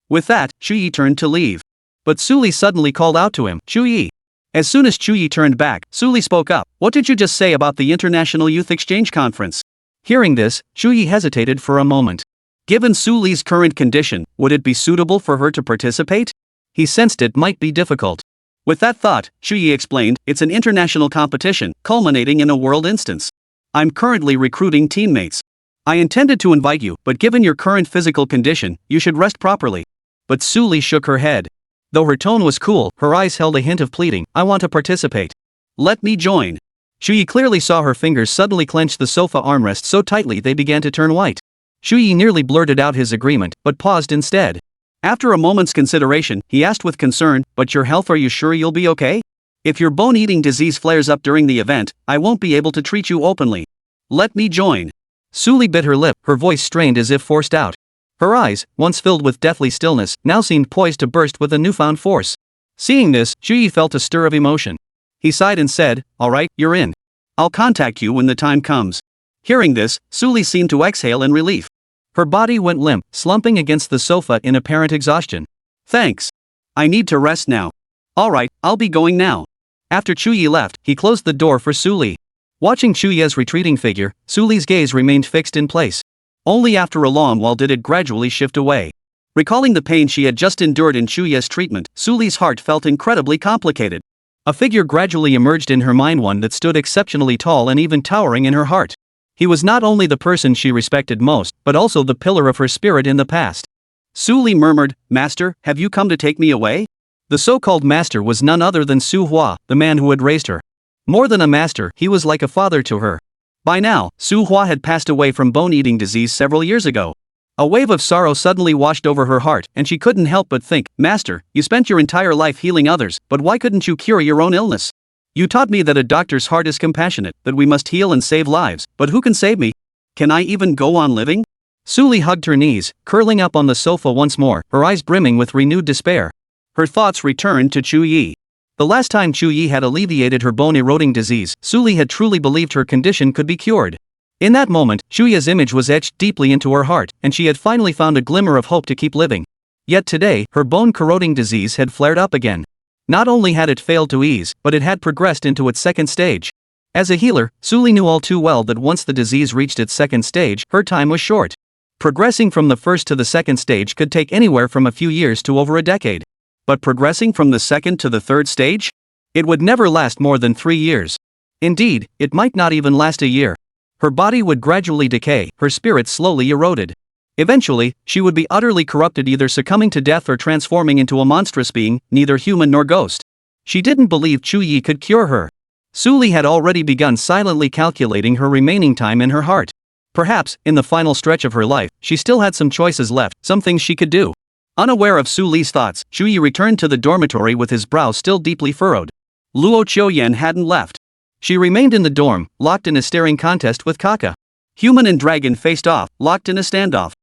With that, Chu Ye turned to leave. But Su Li suddenly called out to him, Chu Ye. As soon as Chu Ye turned back, Su Li spoke up. What did you just say about the International Youth Exchange Conference? Hearing this, Chu Ye hesitated for a moment. Given Su Li's current condition, would it be suitable for her to participate? He sensed it might be difficult. With that thought, Chu Ye explained, it's an international competition, culminating in a world instance. I'm currently recruiting teammates. I intended to invite you, but given your current physical condition, you should rest properly. But Su Li shook her head. Though her tone was cool, her eyes held a hint of pleading. I want to participate. Let me join. Chu Ye clearly saw her fingers suddenly clench the sofa armrest so tightly they began to turn white. Chu Ye nearly blurted out his agreement, but paused instead. After a moment's consideration, he asked with concern, but your health, are you sure you'll be okay? If your bone-eating disease flares up during the event, I won't be able to treat you openly. Let me join. Su Li bit her lip, her voice strained as if forced out. Her eyes, once filled with deathly stillness, now seemed poised to burst with a newfound force. Seeing this, Chu Ye felt a stir of emotion. He sighed and said, all right, you're in. I'll contact you when the time comes. Hearing this, Su Li seemed to exhale in relief. Her body went limp, slumping against the sofa in apparent exhaustion. Thanks. I need to rest now. All right, I'll be going now. After Chu Ye left, he closed the door for Su Li. Watching Chu Ye's retreating figure, Su Li's gaze remained fixed in place. Only after a long while did it gradually shift away. Recalling the pain she had just endured in Chu Ye's treatment, Su Li's heart felt incredibly complicated. A figure gradually emerged in her mind, one that stood exceptionally tall and even towering in her heart. He was not only the person she respected most, but also the pillar of her spirit in the past. Su Li murmured, Master, have you come to take me away? The so-called master was none other than Su Hua, the man who had raised her. More than a master, he was like a father to her. By now, Su Hua had passed away from bone-eating disease several years ago. A wave of sorrow suddenly washed over her heart, and she couldn't help but think, Master, you spent your entire life healing others, but why couldn't you cure your own illness? You taught me that a doctor's heart is compassionate, that we must heal and save lives, but who can save me? Can I even go on living? Su Li hugged her knees, curling up on the sofa once more, her eyes brimming with renewed despair. Her thoughts returned to Chu Ye. The last time Chu Ye had alleviated her bone-eroding disease, Su Li had truly believed her condition could be cured. In that moment, Chu Ye's image was etched deeply into her heart, and she had finally found a glimmer of hope to keep living. Yet today, her bone-corroding disease had flared up again. Not only had it failed to ease, but it had progressed into its second stage. As a healer, Su Li knew all too well that once the disease reached its second stage, her time was short. Progressing from the first to the second stage could take anywhere from a few years to over a decade. But progressing from the second to the third stage? It would never last more than 3 years. Indeed, it might not even last a year. Her body would gradually decay, her spirit slowly eroded. Eventually, she would be utterly corrupted, either succumbing to death or transforming into a monstrous being, neither human nor ghost. She didn't believe Chu Ye could cure her. Su Li had already begun silently calculating her remaining time in her heart. Perhaps, in the final stretch of her life, she still had some choices left, some things she could do. Unaware of Su Li's thoughts, Chu Ye returned to the dormitory with his brow still deeply furrowed. Luo Qiuyan hadn't left. She remained in the dorm, locked in a staring contest with Kaka. Human and dragon faced off, locked in a standoff.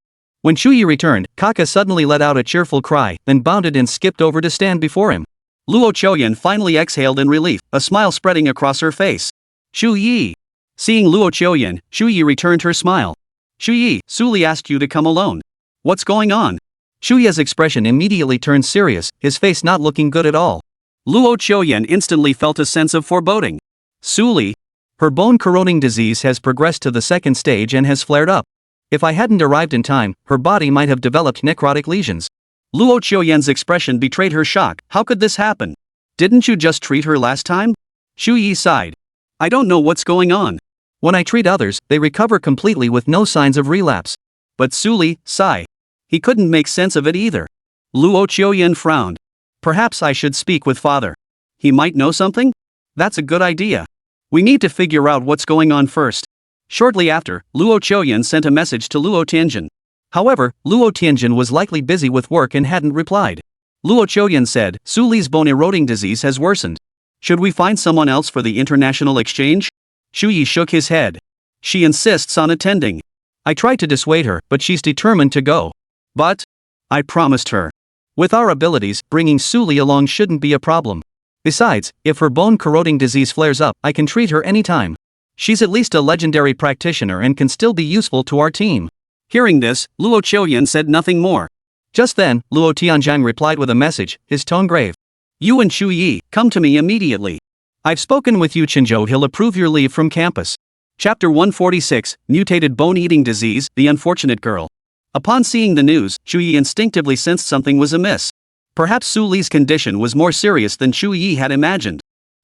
When Chu Ye returned, Kaka suddenly let out a cheerful cry, then bounded and skipped over to stand before him. Luo Qiuyan finally exhaled in relief, a smile spreading across her face. Chu Ye. Seeing Luo Qiuyan, Chu Ye returned her smile. Chu Ye, Su Li asked you to come alone. What's going on? Chu Ye's expression immediately turned serious, his face not looking good at all. Luo Qiuyan instantly felt a sense of foreboding. Su Li. Her bone-corroding disease has progressed to the second stage and has flared up. If I hadn't arrived in time, her body might have developed necrotic lesions. Luo Qiuyan's expression betrayed her shock. How could this happen? Didn't you just treat her last time? Chu Ye sighed. I don't know what's going on. When I treat others, they recover completely with no signs of relapse. But Su Li, sigh. He couldn't make sense of it either. Luo Qiuyan frowned. Perhaps I should speak with father. He might know something? That's a good idea. We need to figure out what's going on first. Shortly after, Luo Qiuyan sent a message to Luo Tianjin. However, Luo Tianjin was likely busy with work and hadn't replied. Luo Qiuyan said, Su Li's bone-eroding disease has worsened. Should we find someone else for the international exchange? Chu Ye shook his head. She insists on attending. I tried to dissuade her, but she's determined to go. But I promised her. With our abilities, bringing Su Li along shouldn't be a problem. Besides, if her bone-corroding disease flares up, I can treat her anytime. She's at least a legendary practitioner and can still be useful to our team. Hearing this, Luo Qiuyan said nothing more. Just then, Luo Tianzhang replied with a message, his tone grave. You and Chu Ye, come to me immediately. I've spoken with Yu Qinzhou, he'll approve your leave from campus. Chapter 146, Mutated Bone-Eating Disease, The Unfortunate Girl. Upon seeing the news, Chu Ye instinctively sensed something was amiss. Perhaps Su Li's condition was more serious than Chu Ye had imagined.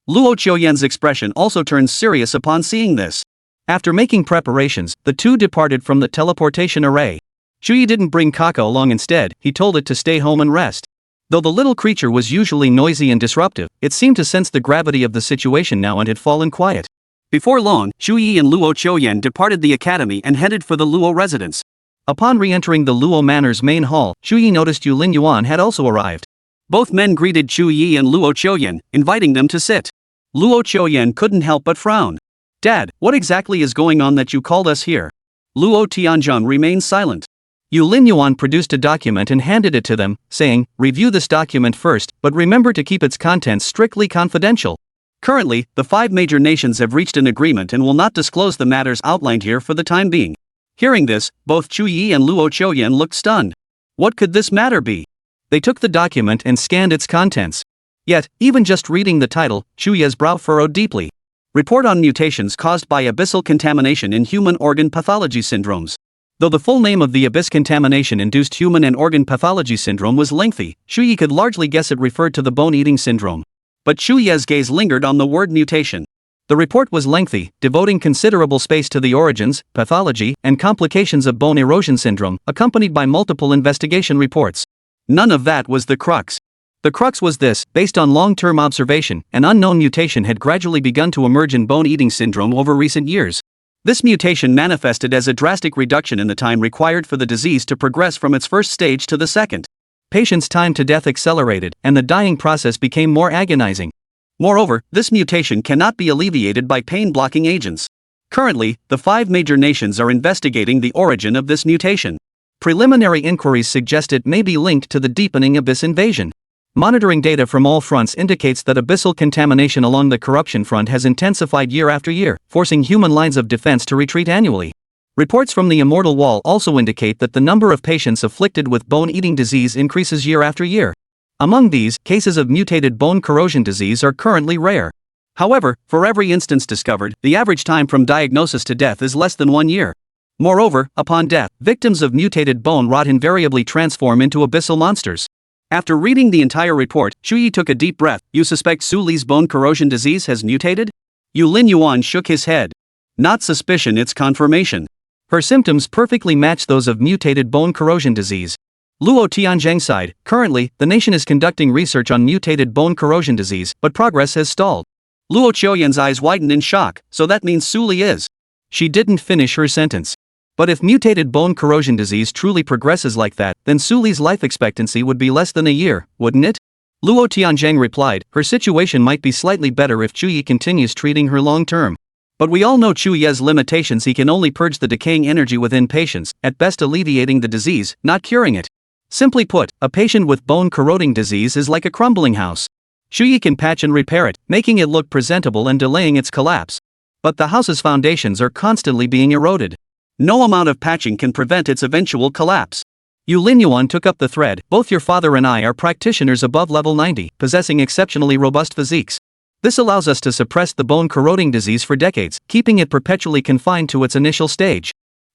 Luo Qiuyan's expression also turned serious upon seeing this. After making preparations, the two departed from the teleportation array. Chu Ye didn't bring Kaka along. Instead, he told it to stay home and rest. Though the little creature was usually noisy and disruptive, it seemed to sense the gravity of the situation now and had fallen quiet. Before long, Chu Ye and Luo Qiuyan departed the academy and headed for the Luo residence. Upon re-entering the Luo Manor's main hall, Chu Ye noticed Yu Lin Yuan had also arrived. Both men greeted Chu Ye and Luo Qiuyan, inviting them to sit. Luo Qiuyan couldn't help but frown. Dad, what exactly is going on that you called us here? Luo Tianzhang remained silent. Yu Lin Yuan produced a document and handed it to them, saying, review this document first, but remember to keep its contents strictly confidential. Currently, the 5 major nations have reached an agreement and will not disclose the matters outlined here for the time being. Hearing this, both Chu Ye and Luo Qiuyan looked stunned. What could this matter be? They took the document and scanned its contents. Yet, even just reading the title, Chu Ye's brow furrowed deeply. Report on mutations caused by abyssal contamination in human organ pathology syndromes. Though the full name of the abyss contamination-induced human and organ pathology syndrome was lengthy, Chu Ye could largely guess it referred to the bone-eating syndrome. But Chu Ye's gaze lingered on the word mutation. The report was lengthy, devoting considerable space to the origins, pathology, and complications of bone erosion syndrome, accompanied by multiple investigation reports. None of that was the crux. The crux was this: based on long-term observation, an unknown mutation had gradually begun to emerge in bone-eating syndrome over recent years. This mutation manifested as a drastic reduction in the time required for the disease to progress from its first stage to the second. Patients' time to death accelerated, and the dying process became more agonizing. Moreover, this mutation cannot be alleviated by pain-blocking agents. Currently, the 5 major nations are investigating the origin of this mutation. Preliminary inquiries suggest it may be linked to the deepening abyss invasion. Monitoring data from all fronts indicates that abyssal contamination along the corruption front has intensified year after year, forcing human lines of defense to retreat annually. Reports from the Immortal Wall also indicate that the number of patients afflicted with bone-eating disease increases year after year. Among these, cases of mutated bone corrosion disease are currently rare. However, for every instance discovered, the average time from diagnosis to death is less than 1 year. Moreover, upon death, victims of mutated bone rot invariably transform into abyssal monsters. After reading the entire report, Chu Ye took a deep breath. You suspect Su Li's bone corrosion disease has mutated? Yu Lin Yuan shook his head. Not suspicion, it's confirmation. Her symptoms perfectly match those of mutated bone corrosion disease. Luo Tianzheng sighed. Currently, the nation is conducting research on mutated bone corrosion disease, but progress has stalled. Luo Qiuyan's eyes widened in shock. So that means Su Li is. She didn't finish her sentence. But if mutated bone corrosion disease truly progresses like that, then Su Li's life expectancy would be less than a year, wouldn't it? Luo Tianzheng replied, her situation might be slightly better if Chu Ye continues treating her long term. But we all know Chu Ye's limitations. He can only purge the decaying energy within patients, at best alleviating the disease, not curing it. Simply put, a patient with bone corroding disease is like a crumbling house. Chu Ye can patch and repair it, making it look presentable and delaying its collapse. But the house's foundations are constantly being eroded. No amount of patching can prevent its eventual collapse. Yu Lin Yuan took up the thread. Both your father and I are practitioners above level 90, possessing exceptionally robust physiques. This allows us to suppress the bone corroding disease for decades, keeping it perpetually confined to its initial stage.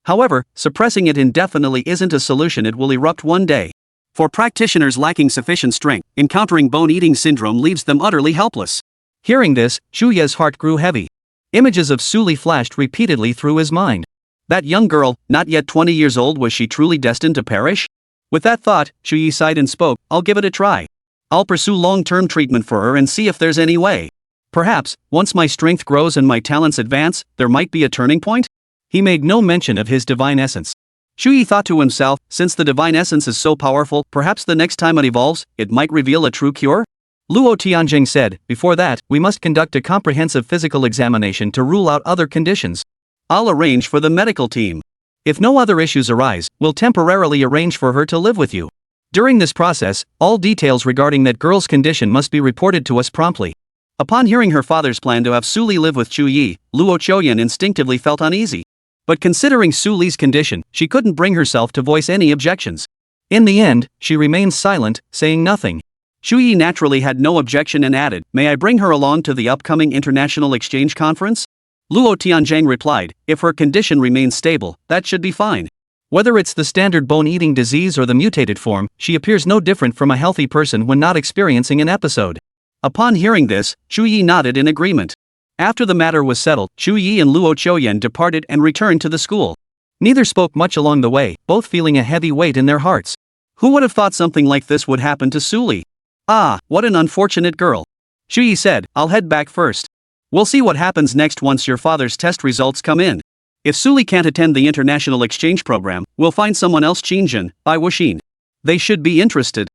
However, suppressing it indefinitely isn't a solution. It will erupt one day. For practitioners lacking sufficient strength, encountering bone-eating syndrome leaves them utterly helpless. Hearing this, Chu Ye's heart grew heavy. Images of Su Li flashed repeatedly through his mind. That young girl, not yet 20 years old, was she truly destined to perish? With that thought, Chu Ye sighed and spoke, I'll give it a try. I'll pursue long-term treatment for her and see if there's any way. Perhaps, once my strength grows and my talents advance, there might be a turning point? He made no mention of his divine essence. Chu Ye thought to himself, since the divine essence is so powerful, perhaps the next time it evolves, it might reveal a true cure? Luo Tianjing said, before that, we must conduct a comprehensive physical examination to rule out other conditions. I'll arrange for the medical team. If no other issues arise, we'll temporarily arrange for her to live with you. During this process, all details regarding that girl's condition must be reported to us promptly. Upon hearing her father's plan to have Su Li live with Chu Ye, Luo Qiuyan instinctively felt uneasy. But considering Su Li's condition, she couldn't bring herself to voice any objections. In the end, she remained silent, saying nothing. Chu Ye naturally had no objection and added, may I bring her along to the upcoming international exchange conference? Luo Tianzheng replied, if her condition remains stable, that should be fine. Whether it's the standard bone-eating disease or the mutated form, she appears no different from a healthy person when not experiencing an episode. Upon hearing this, Chu Ye nodded in agreement. After the matter was settled, Chu Ye and Luo Qiuyan departed and returned to the school. Neither spoke much along the way, both feeling a heavy weight in their hearts. Who would have thought something like this would happen to Su Li? Ah, what an unfortunate girl. Chu Ye said, I'll head back first. We'll see what happens next once your father's test results come in. If Su Li can't attend the international exchange program, we'll find someone else. Qingjin, Bai Wuxin. They should be interested.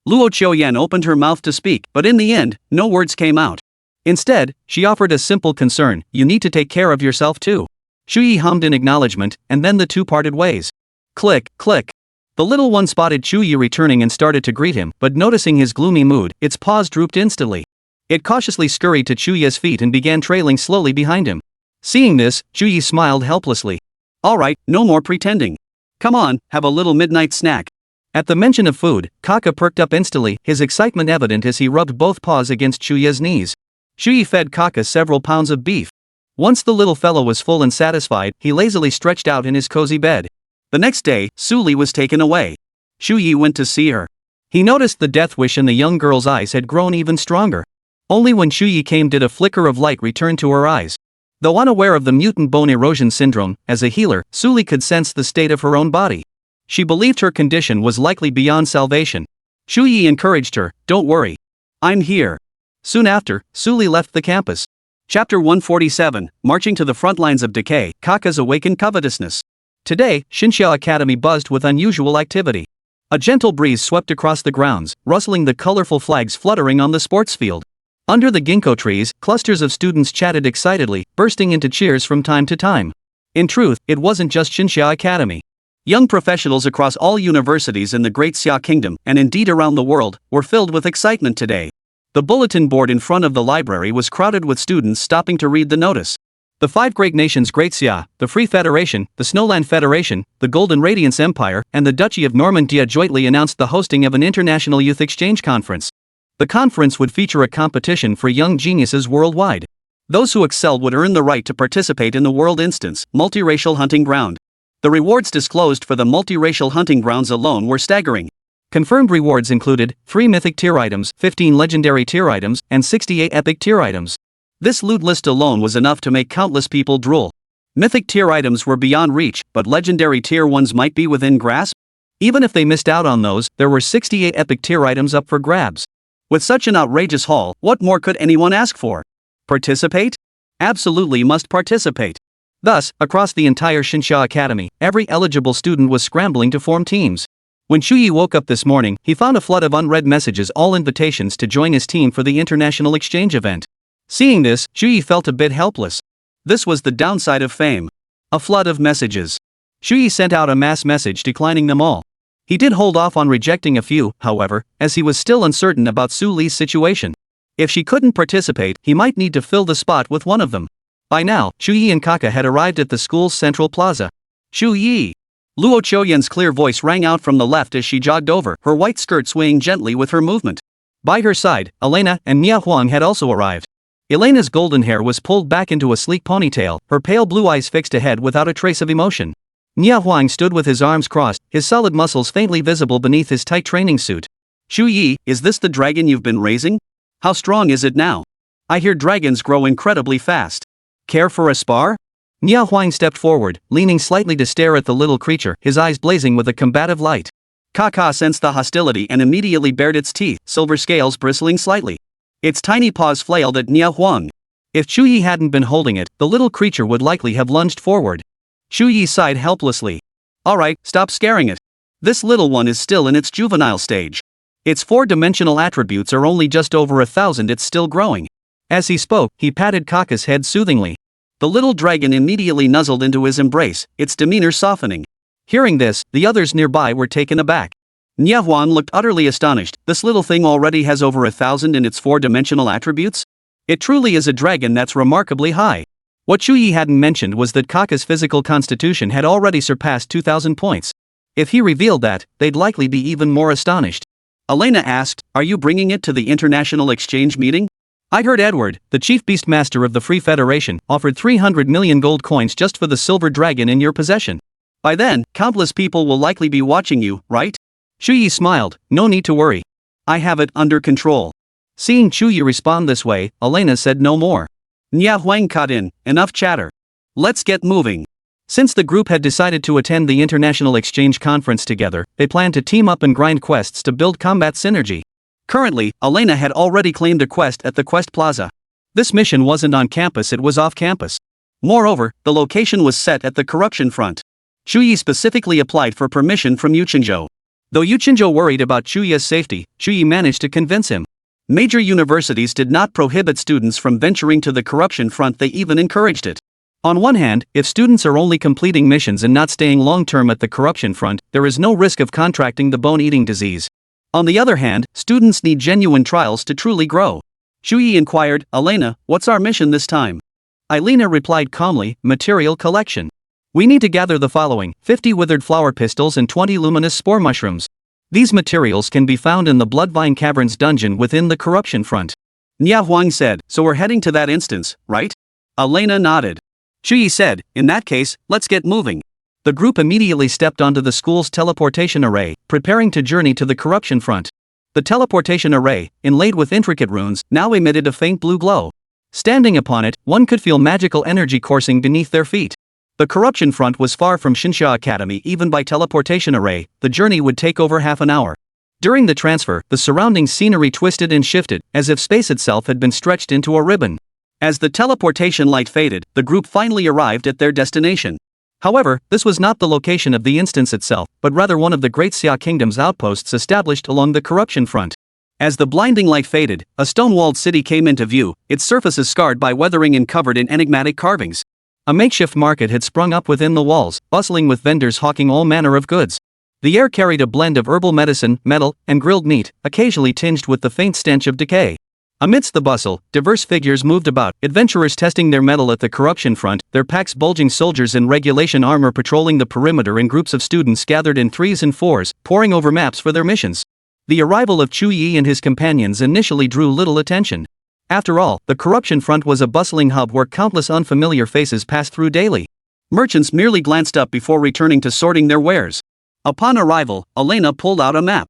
Luo Qiuyan opened her mouth to speak, but in the end, no words came out. Instead, she offered a simple concern, you need to take care of yourself too. Chu Ye hummed in acknowledgement, and then the two parted ways. Click, click. The little one spotted Chu Ye returning and started to greet him, but noticing his gloomy mood, its paws drooped instantly. It cautiously scurried to Chu Ye's feet and began trailing slowly behind him. Seeing this, Chu Ye smiled helplessly. Alright, no more pretending. Come on, have a little midnight snack. At the mention of food, Kaka perked up instantly, his excitement evident as he rubbed both paws against Chu Ye's knees. Chu Ye fed Kaka several pounds of beef. Once the little fellow was full and satisfied, he lazily stretched out in his cozy bed. The next day, Su Li was taken away. Chu Ye went to see her. He noticed the death wish in the young girl's eyes had grown even stronger. Only when Chu Ye came did a flicker of light return to her eyes. Though unaware of the mutant bone erosion syndrome, as a healer, Su Li could sense the state of her own body. She believed her condition was likely beyond salvation. Chu Ye encouraged her, don't worry. I'm here. Soon after, Su Li left the campus. Chapter 147, Marching to the Front Lines of Decay, Kaka's Awakened Covetousness. Today, Xinxia Academy buzzed with unusual activity. A gentle breeze swept across the grounds, rustling the colorful flags fluttering on the sports field. Under the ginkgo trees, clusters of students chatted excitedly, bursting into cheers from time to time. In truth, it wasn't just Xinxia Academy. Young professionals across all universities in the Great Xia Kingdom, and indeed around the world, were filled with excitement today. The bulletin board in front of the library was crowded with students stopping to read the notice. The 5 great nations Great Xia, the Free Federation, the Snowland Federation, the Golden Radiance Empire, and the Duchy of Normandia jointly announced the hosting of an international youth exchange conference. The conference would feature a competition for young geniuses worldwide. Those who excelled would earn the right to participate in the World Instance, multiracial hunting ground. The rewards disclosed for the multiracial hunting grounds alone were staggering. Confirmed rewards included 3 mythic tier items, 15 legendary tier items, and 68 epic tier items. This loot list alone was enough to make countless people drool. Mythic tier items were beyond reach, but legendary tier ones might be within grasp? Even if they missed out on those, there were 68 epic tier items up for grabs. With such an outrageous haul, what more could anyone ask for? Participate? Absolutely must participate. Thus, across the entire Xinxia Academy, every eligible student was scrambling to form teams. When Chu Ye woke up this morning, he found a flood of unread messages, all invitations to join his team for the international exchange event. Seeing this, Chu Ye felt a bit helpless. This was the downside of fame. A flood of messages. Chu Ye sent out a mass message declining them all. He did hold off on rejecting a few, however, as he was still uncertain about Su Li's situation. If she couldn't participate, he might need to fill the spot with one of them. By now, Chu Ye and Kaka had arrived at the school's central plaza. Chu Ye! Luo Qiuyan's clear voice rang out from the left as she jogged over, her white skirt swaying gently with her movement. By her side, Elena and Nia Huang had also arrived. Elena's golden hair was pulled back into a sleek ponytail, her pale blue eyes fixed ahead without a trace of emotion. Nia Huang stood with his arms crossed, his solid muscles faintly visible beneath his tight training suit. Chu Ye, is this the dragon you've been raising? How strong is it now? I hear dragons grow incredibly fast. Care for a spar? Nia Huang stepped forward, leaning slightly to stare at the little creature, his eyes blazing with a combative light. Kaka sensed the hostility and immediately bared its teeth, silver scales bristling slightly. Its tiny paws flailed at Nia Huang. If Chu Ye hadn't been holding it, the little creature would likely have lunged forward. Chu Ye sighed helplessly. Alright, stop scaring it. This little one is still in its juvenile stage. Its 4-dimensional attributes are only just over 1,000, it's still growing. As he spoke, he patted Kaka's head soothingly. The little dragon immediately nuzzled into his embrace, its demeanor softening. Hearing this, the others nearby were taken aback. Nia Huang looked utterly astonished. This little thing already has over 1,000 in its 4-dimensional attributes? It truly is a dragon that's remarkably high. What Chu Ye hadn't mentioned was that Kaka's physical constitution had already surpassed 2,000 points. If he revealed that, they'd likely be even more astonished. Elena asked, are you bringing it to the international exchange meeting? I heard Edward, the chief beastmaster of the Free Federation, offered 300 million gold coins just for the silver dragon in your possession. By then, countless people will likely be watching you, right? Chu Ye smiled, no need to worry. I have it under control. Seeing Chu Ye respond this way, Elena said no more. Nia Huang cut in, enough chatter. Let's get moving. Since the group had decided to attend the International Exchange Conference together, they planned to team up and grind quests to build combat synergy. Currently, Elena had already claimed a quest at the Quest Plaza. This mission wasn't on campus, it was off campus. Moreover, the location was set at the corruption front. Chu Ye specifically applied for permission from Yuqingzhou. Though Yuqingzhou worried about Chu Ye's safety, Chu Ye managed to convince him. Major universities did not prohibit students from venturing to the corruption front, they even encouraged it. On one hand, if students are only completing missions and not staying long-term at the corruption front, there is no risk of contracting the bone-eating disease. On the other hand, students need genuine trials to truly grow. Chu Ye inquired, Elena, what's our mission this time? Elena replied calmly, material collection. We need to gather the following: 50 withered flower pistils and 20 luminous spore mushrooms. These materials can be found in the Bloodvine Caverns dungeon within the corruption front. Nia Huang said, so we're heading to that instance, right? Elena nodded. Chu Ye said, in that case, let's get moving. The group immediately stepped onto the school's teleportation array, preparing to journey to the corruption front. The teleportation array, inlaid with intricate runes, now emitted a faint blue glow. Standing upon it, one could feel magical energy coursing beneath their feet. The corruption front was far from Xinxia Academy. Even by teleportation array, the journey would take over half an hour. During the transfer, the surrounding scenery twisted and shifted, as if space itself had been stretched into a ribbon. As the teleportation light faded, the group finally arrived at their destination. However, this was not the location of the instance itself, but rather one of the Great Xia Kingdom's outposts established along the corruption front. As the blinding light faded, a stone-walled city came into view, its surfaces scarred by weathering and covered in enigmatic carvings. A makeshift market had sprung up within the walls, bustling with vendors hawking all manner of goods. The air carried a blend of herbal medicine, metal, and grilled meat, occasionally tinged with the faint stench of decay. Amidst the bustle, diverse figures moved about, adventurers testing their mettle at the corruption front, their packs bulging, soldiers in regulation armor patrolling the perimeter, and groups of students gathered in 3s and 4s, poring over maps for their missions. The arrival of Chu Ye and his companions initially drew little attention. After all, the corruption front was a bustling hub where countless unfamiliar faces passed through daily. Merchants merely glanced up before returning to sorting their wares. Upon arrival, Elena pulled out a map.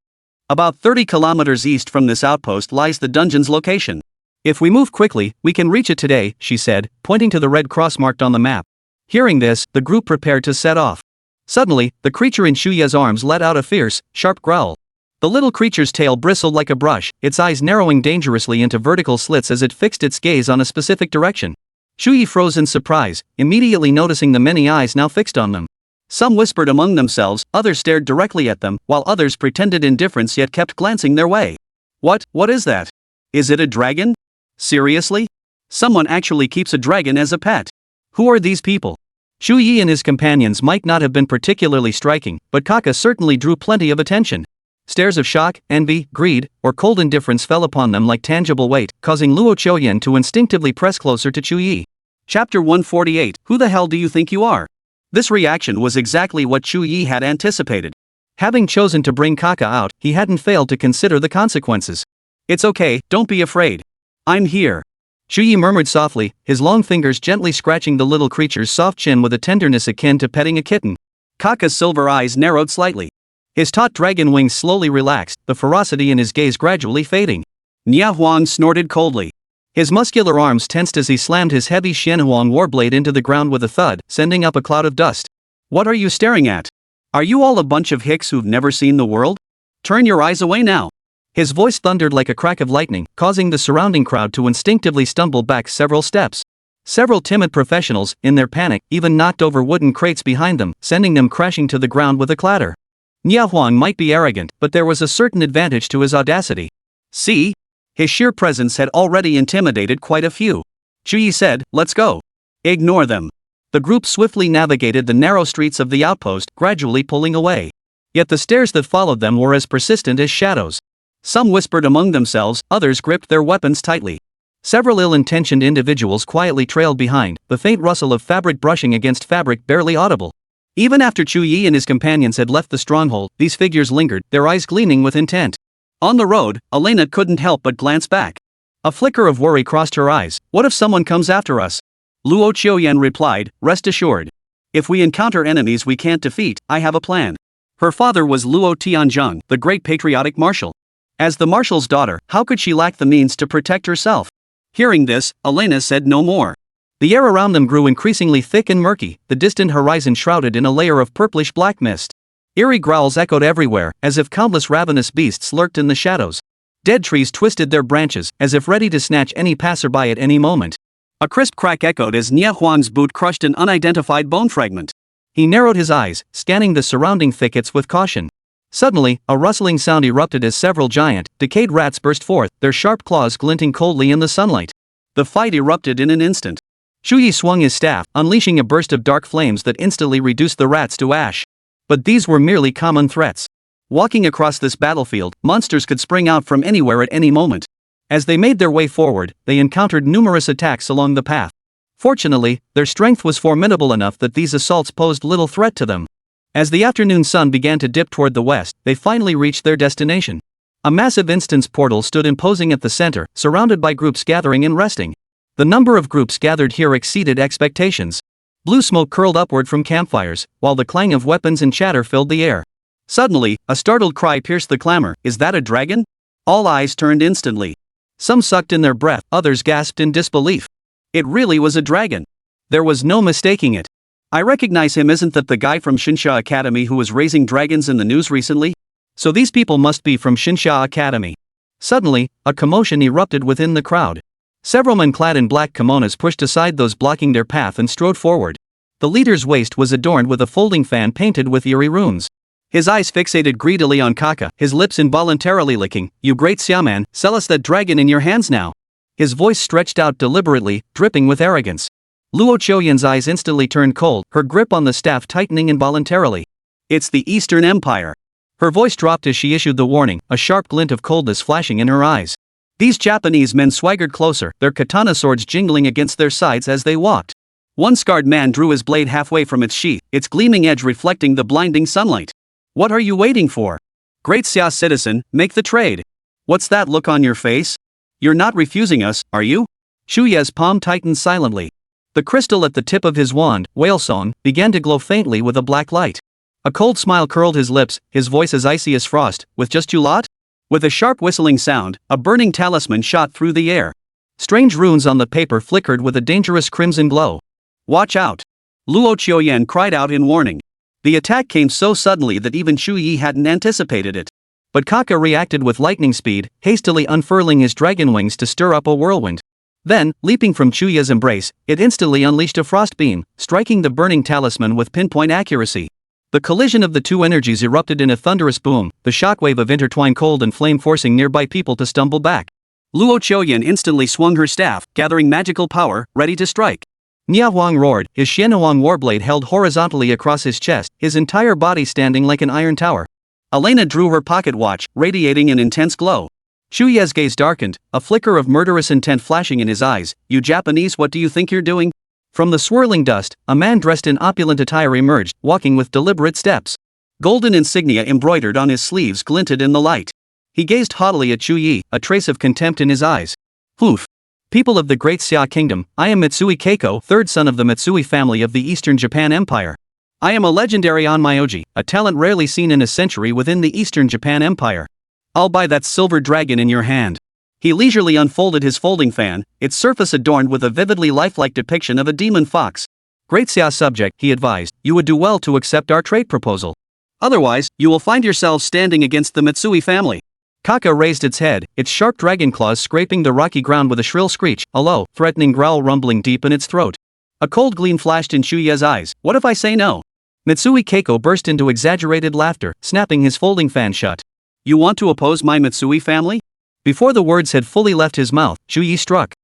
About 30 kilometers east from this outpost lies the dungeon's location. If we move quickly, we can reach it today, she said, pointing to the red cross marked on the map. Hearing this, the group prepared to set off. Suddenly, the creature in Chu Ye's arms let out a fierce, sharp growl. The little creature's tail bristled like a brush, its eyes narrowing dangerously into vertical slits as it fixed its gaze on a specific direction. Chu Ye froze in surprise, immediately noticing the many eyes now fixed on them. Some whispered among themselves, others stared directly at them, while others pretended indifference yet kept glancing their way. What is that? Is it a dragon? Seriously? Someone actually keeps a dragon as a pet. Who are these people? Chu Ye and his companions might not have been particularly striking, but Kaka certainly drew plenty of attention. Stares of shock, envy, greed, or cold indifference fell upon them like tangible weight, causing Luo Qiuyan to instinctively press closer to Chu Ye. Chapter 148. Who the hell do you think you are? This reaction was exactly what Chu Ye had anticipated. Having chosen to bring Kaka out, he hadn't failed to consider the consequences. It's okay, don't be afraid. I'm here. Chu Ye murmured softly, his long fingers gently scratching the little creature's soft chin with a tenderness akin to petting a kitten. Kaka's silver eyes narrowed slightly. His taut dragon wings slowly relaxed, the ferocity in his gaze gradually fading. Nia Huang snorted coldly. His muscular arms tensed as he slammed his heavy Xianhuang warblade into the ground with a thud, sending up a cloud of dust. What are you staring at? Are you all a bunch of hicks who've never seen the world? Turn your eyes away now. His voice thundered like a crack of lightning, causing the surrounding crowd to instinctively stumble back several steps. Several timid professionals, in their panic, even knocked over wooden crates behind them, sending them crashing to the ground with a clatter. Nia Huang might be arrogant, but there was a certain advantage to his audacity. See? His sheer presence had already intimidated quite a few. Chu Ye said, let's go. Ignore them. The group swiftly navigated the narrow streets of the outpost, gradually pulling away. Yet the stares that followed them were as persistent as shadows. Some whispered among themselves, others gripped their weapons tightly. Several ill-intentioned individuals quietly trailed behind, the faint rustle of fabric brushing against fabric barely audible. Even after Chu Ye and his companions had left the stronghold, these figures lingered, their eyes gleaming with intent. On the road, Elena couldn't help but glance back. A flicker of worry crossed her eyes. What if someone comes after us? Luo Qiuyan replied, rest assured. If we encounter enemies we can't defeat, I have a plan. Her father was Luo Tianzheng, the great patriotic marshal. As the marshal's daughter, how could she lack the means to protect herself? Hearing this, Elena said no more. The air around them grew increasingly thick and murky, the distant horizon shrouded in a layer of purplish black mist. Eerie growls echoed everywhere, as if countless ravenous beasts lurked in the shadows. Dead trees twisted their branches, as if ready to snatch any passerby at any moment. A crisp crack echoed as Nia Huang's boot crushed an unidentified bone fragment. He narrowed his eyes, scanning the surrounding thickets with caution. Suddenly, a rustling sound erupted as several giant, decayed rats burst forth, their sharp claws glinting coldly in the sunlight. The fight erupted in an instant. Chu Ye swung his staff, unleashing a burst of dark flames that instantly reduced the rats to ash. But these were merely common threats. Walking across this battlefield, monsters could spring out from anywhere at any moment. As they made their way forward, they encountered numerous attacks along the path. Fortunately, their strength was formidable enough that these assaults posed little threat to them. As the afternoon sun began to dip toward the west, they finally reached their destination. A massive instance portal stood imposing at the center, surrounded by groups gathering and resting. The number of groups gathered here exceeded expectations. Blue smoke curled upward from campfires, while the clang of weapons and chatter filled the air. Suddenly, a startled cry pierced the clamor. Is that a dragon? All eyes turned instantly. Some sucked in their breath, others gasped in disbelief. It really was a dragon. There was no mistaking it. I recognize him. Isn't that the guy from Shinsha Academy who was raising dragons in the news recently? So these people must be from Shinsha Academy. Suddenly, a commotion erupted within the crowd. Several men clad in black kimonos pushed aside those blocking their path and strode forward. The leader's waist was adorned with a folding fan painted with eerie runes. His eyes fixated greedily on Kaka, his lips involuntarily licking. You great Xiaoman, sell us that dragon in your hands now. His voice stretched out deliberately, dripping with arrogance. Luo Qiuyan's eyes instantly turned cold, her grip on the staff tightening involuntarily. It's the Eastern Empire. Her voice dropped as she issued the warning, a sharp glint of coldness flashing in her eyes. These Japanese men swaggered closer, their katana swords jingling against their sides as they walked. One scarred man drew his blade halfway from its sheath, its gleaming edge reflecting the blinding sunlight. What are you waiting for? Great Xia citizen, make the trade. What's that look on your face? You're not refusing us, are you? Chu Ye's palm tightened silently. The crystal at the tip of his wand, Whalesong, began to glow faintly with a black light. A cold smile curled his lips, his voice as icy as frost. With just you lot? With a sharp whistling sound, a burning talisman shot through the air. Strange runes on the paper flickered with a dangerous crimson glow. Watch out! Luo Qiuyan cried out in warning. The attack came so suddenly that even Chu Ye hadn't anticipated it. But Kaka reacted with lightning speed, hastily unfurling his dragon wings to stir up a whirlwind. Then, leaping from Chu Ye's embrace, it instantly unleashed a frost beam, striking the burning talisman with pinpoint accuracy. The collision of the two energies erupted in a thunderous boom, the shockwave of intertwined cold and flame forcing nearby people to stumble back. Luo Qiuyan instantly swung her staff, gathering magical power, ready to strike. Nia Huang roared, his Xianhuang warblade held horizontally across his chest, his entire body standing like an iron tower. Elena drew her pocket watch, radiating an intense glow. Chu Ye's gaze darkened, a flicker of murderous intent flashing in his eyes. You Japanese, what do you think you're doing? From the swirling dust, a man dressed in opulent attire emerged, walking with deliberate steps. Golden insignia embroidered on his sleeves glinted in the light. He gazed haughtily at Chu Ye, a trace of contempt in his eyes. Hoof! People of the Great Xia Kingdom, I am Mitsui Keiko, third son of the Mitsui family of the Eastern Japan Empire. I am a legendary onmyoji, a talent rarely seen in a century within the Eastern Japan Empire. I'll buy that silver dragon in your hand. He leisurely unfolded his folding fan, its surface adorned with a vividly lifelike depiction of a demon fox. Great Xia subject, he advised, you would do well to accept our trade proposal. Otherwise, you will find yourselves standing against the Mitsui family. Kaka raised its head, its sharp dragon claws scraping the rocky ground with a shrill screech, a low, threatening growl rumbling deep in its throat. A cold gleam flashed in Chu Ye's eyes. What if I say no? Mitsui Keiko burst into exaggerated laughter, snapping his folding fan shut. You want to oppose my Mitsui family? Before the words had fully left his mouth, Chu Ye struck.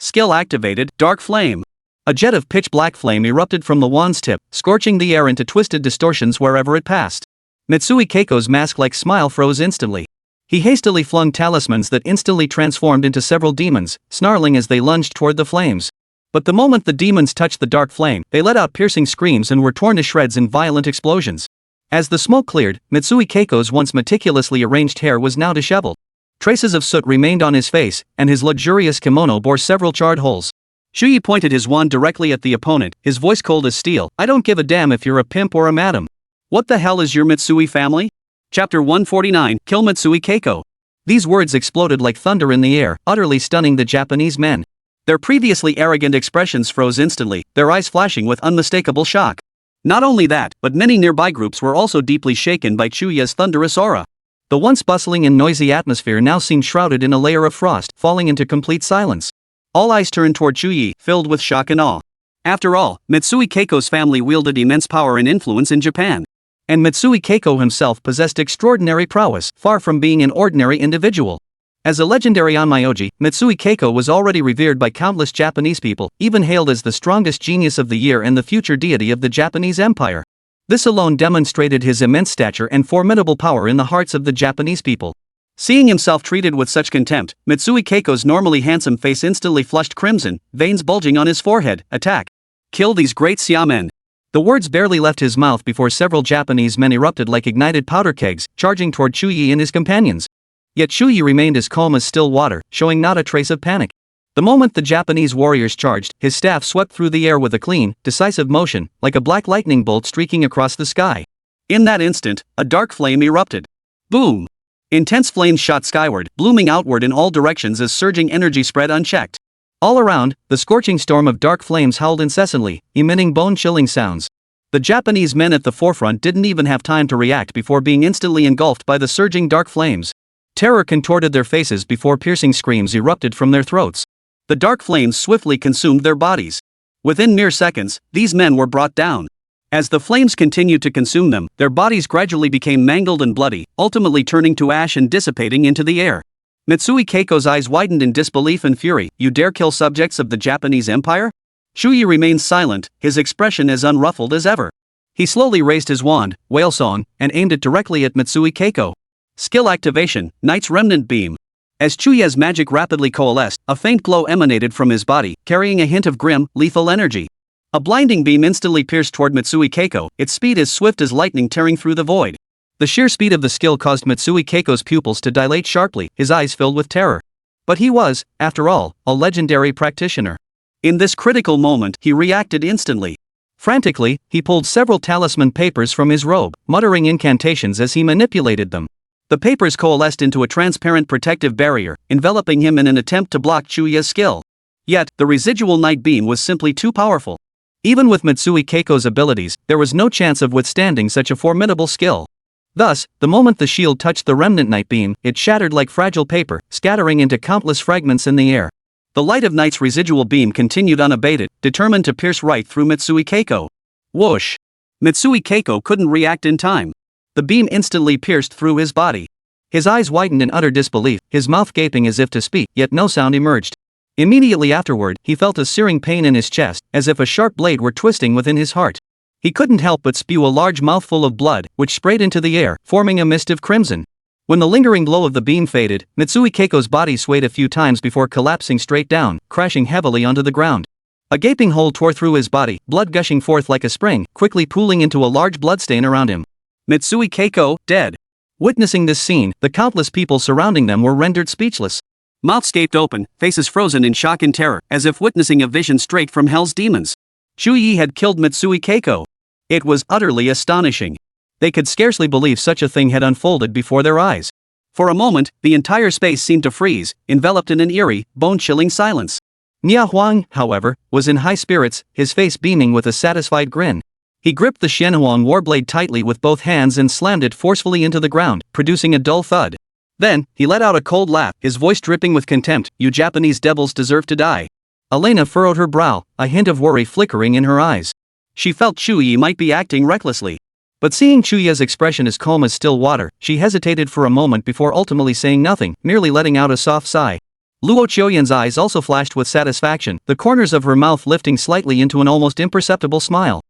Skill activated, Dark Flame. A jet of pitch-black flame erupted from the wand's tip, scorching the air into twisted distortions wherever it passed. Mitsui Keiko's mask-like smile froze instantly. He hastily flung talismans that instantly transformed into several demons, snarling as they lunged toward the flames. But the moment the demons touched the dark flame, they let out piercing screams and were torn to shreds in violent explosions. As the smoke cleared, Mitsui Keiko's once meticulously arranged hair was now disheveled. Traces of soot remained on his face, and his luxurious kimono bore several charred holes. Chu Ye pointed his wand directly at the opponent, his voice cold as steel. I don't give a damn if you're a pimp or a madam. What the hell is your Mitsui family? Chapter 149, Kill Mitsui Keiko. These words exploded like thunder in the air, utterly stunning the Japanese men. Their previously arrogant expressions froze instantly, their eyes flashing with unmistakable shock. Not only that, but many nearby groups were also deeply shaken by Chu Ye's thunderous aura. The once bustling and noisy atmosphere now seemed shrouded in a layer of frost, falling into complete silence. All eyes turned toward Chu Ye, filled with shock and awe. After all, Mitsui Keiko's family wielded immense power and influence in Japan. And Mitsui Keiko himself possessed extraordinary prowess, far from being an ordinary individual. As a legendary onmyoji, Mitsui Keiko was already revered by countless Japanese people, even hailed as the strongest genius of the year and the future deity of the Japanese Empire. This alone demonstrated his immense stature and formidable power in the hearts of the Japanese people. Seeing himself treated with such contempt, Mitsui Keiko's normally handsome face instantly flushed crimson, veins bulging on his forehead. Attack! Kill these great Xia men! The words barely left his mouth before several Japanese men erupted like ignited powder kegs, charging toward Chu Ye and his companions. Yet Chu Ye remained as calm as still water, showing not a trace of panic. The moment the Japanese warriors charged, his staff swept through the air with a clean, decisive motion, like a black lightning bolt streaking across the sky. In that instant, a dark flame erupted. Boom! Intense flames shot skyward, blooming outward in all directions as surging energy spread unchecked. All around, the scorching storm of dark flames howled incessantly, emitting bone-chilling sounds. The Japanese men at the forefront didn't even have time to react before being instantly engulfed by the surging dark flames. Terror contorted their faces before piercing screams erupted from their throats. The dark flames swiftly consumed their bodies. Within mere seconds, these men were brought down. As the flames continued to consume them, their bodies gradually became mangled and bloody, ultimately turning to ash and dissipating into the air. Mitsui Keiko's eyes widened in disbelief and fury. You dare kill subjects of the Japanese Empire? Chu Ye remained silent, his expression as unruffled as ever. He slowly raised his wand, whale song, and aimed it directly at Mitsui Keiko. Skill activation, Knight's Remnant Beam. As Chu Ye's magic rapidly coalesced, a faint glow emanated from his body, carrying a hint of grim, lethal energy. A blinding beam instantly pierced toward Mitsui Keiko, its speed as swift as lightning tearing through the void. The sheer speed of the skill caused Mitsui Keiko's pupils to dilate sharply, his eyes filled with terror. But he was, after all, a legendary practitioner. In this critical moment, he reacted instantly. Frantically, he pulled several talisman papers from his robe, muttering incantations as he manipulated them. The papers coalesced into a transparent protective barrier, enveloping him in an attempt to block Chu Ye's skill. Yet, the residual night beam was simply too powerful. Even with Mitsui Keiko's abilities, there was no chance of withstanding such a formidable skill. Thus, the moment the shield touched the remnant night beam, it shattered like fragile paper, scattering into countless fragments in the air. The light of Night's residual beam continued unabated, determined to pierce right through Mitsui Keiko. Whoosh! Mitsui Keiko couldn't react in time. The beam instantly pierced through his body. His eyes widened in utter disbelief, his mouth gaping as if to speak, yet no sound emerged. Immediately afterward, he felt a searing pain in his chest, as if a sharp blade were twisting within his heart. He couldn't help but spew a large mouthful of blood, which sprayed into the air, forming a mist of crimson. When the lingering glow of the beam faded, Mitsui Keiko's body swayed a few times before collapsing straight down, crashing heavily onto the ground. A gaping hole tore through his body, blood gushing forth like a spring, quickly pooling into a large bloodstain around him. Mitsui Keiko, dead. Witnessing this scene, the countless people surrounding them were rendered speechless. Mouths gaped open, faces frozen in shock and terror, as if witnessing a vision straight from hell's demons. Chu Ye had killed Mitsui Keiko. It was utterly astonishing. They could scarcely believe such a thing had unfolded before their eyes. For a moment, the entire space seemed to freeze, enveloped in an eerie, bone-chilling silence. Nia Huang, however, was in high spirits, his face beaming with a satisfied grin. He gripped the Shenhuang warblade tightly with both hands and slammed it forcefully into the ground, producing a dull thud. Then, he let out a cold laugh, his voice dripping with contempt. "You Japanese devils deserve to die." Elena furrowed her brow, a hint of worry flickering in her eyes. She felt Chu Ye might be acting recklessly. But seeing Chu Ye's expression as calm as still water, she hesitated for a moment before ultimately saying nothing, merely letting out a soft sigh. Luo Qiuyan's eyes also flashed with satisfaction, the corners of her mouth lifting slightly into an almost imperceptible smile.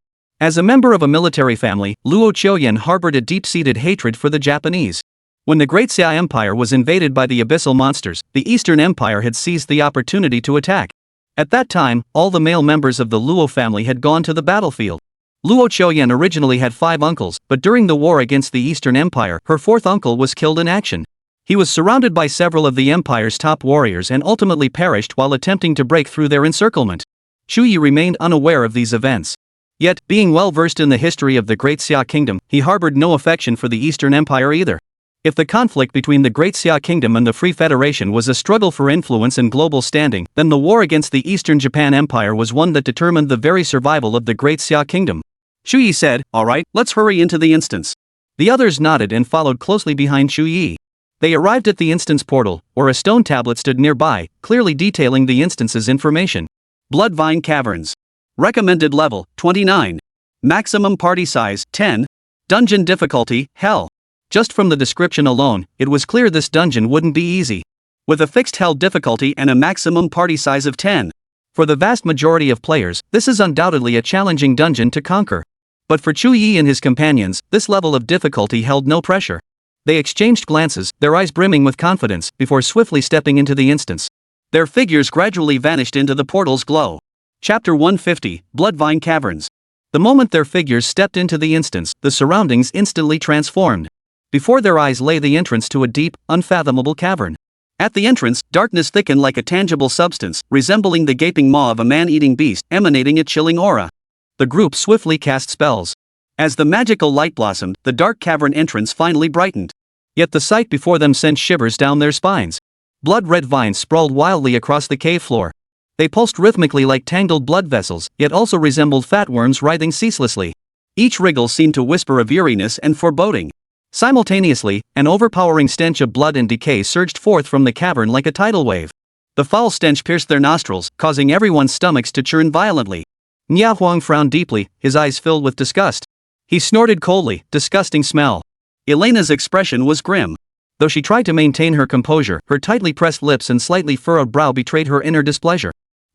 As a member of a military family, Luo Qiuyan harbored a deep-seated hatred for the Japanese. When the Great Xia Empire was invaded by the abyssal monsters, the Eastern Empire had seized the opportunity to attack. At that time, all the male members of the Luo family had gone to the battlefield. Luo Qiuyan originally had 5 uncles, but during the war against the Eastern Empire, her 4th uncle was killed in action. He was surrounded by several of the empire's top warriors and ultimately perished while attempting to break through their encirclement. Chu Ye remained unaware of these events. Yet, being well versed in the history of the Great Xia Kingdom, he harbored no affection for the Eastern Empire either. If the conflict between the Great Xia Kingdom and the Free Federation was a struggle for influence and global standing, then the war against the Eastern Japan Empire was one that determined the very survival of the Great Xia Kingdom. Chu Ye said, "All right, let's hurry into the instance." The others nodded and followed closely behind Chu Ye. They arrived at the instance portal, where a stone tablet stood nearby, clearly detailing the instance's information. Bloodvine Caverns. Recommended level, 29. Maximum party size, 10. Dungeon difficulty, Hell. Just from the description alone, it was clear this dungeon wouldn't be easy. With a fixed Hell difficulty and a maximum party size of 10. For the vast majority of players, this is undoubtedly a challenging dungeon to conquer. But for Chu Ye and his companions, this level of difficulty held no pressure. They exchanged glances, their eyes brimming with confidence, before swiftly stepping into the instance. Their figures gradually vanished into the portal's glow. Chapter 150, Bloodvine Caverns. The moment their figures stepped into the instance, the surroundings instantly transformed. Before their eyes lay the entrance to a deep, unfathomable cavern. At the entrance, darkness thickened like a tangible substance, resembling the gaping maw of a man-eating beast, emanating a chilling aura. The group swiftly cast spells. As the magical light blossomed, the dark cavern entrance finally brightened. Yet the sight before them sent shivers down their spines. Blood-red vines sprawled wildly across the cave floor. They pulsed rhythmically like tangled blood vessels, yet also resembled fat worms writhing ceaselessly. Each wriggle seemed to whisper of eeriness and foreboding. Simultaneously, an overpowering stench of blood and decay surged forth from the cavern like a tidal wave. The foul stench pierced their nostrils, causing everyone's stomachs to churn violently. Nia Huang frowned deeply, his eyes filled with disgust. He snorted coldly, "Disgusting smell." Elena's expression was grim. Though she tried to maintain her composure, her tightly pressed lips and slightly furrowed brow betrayed her inner displeasure.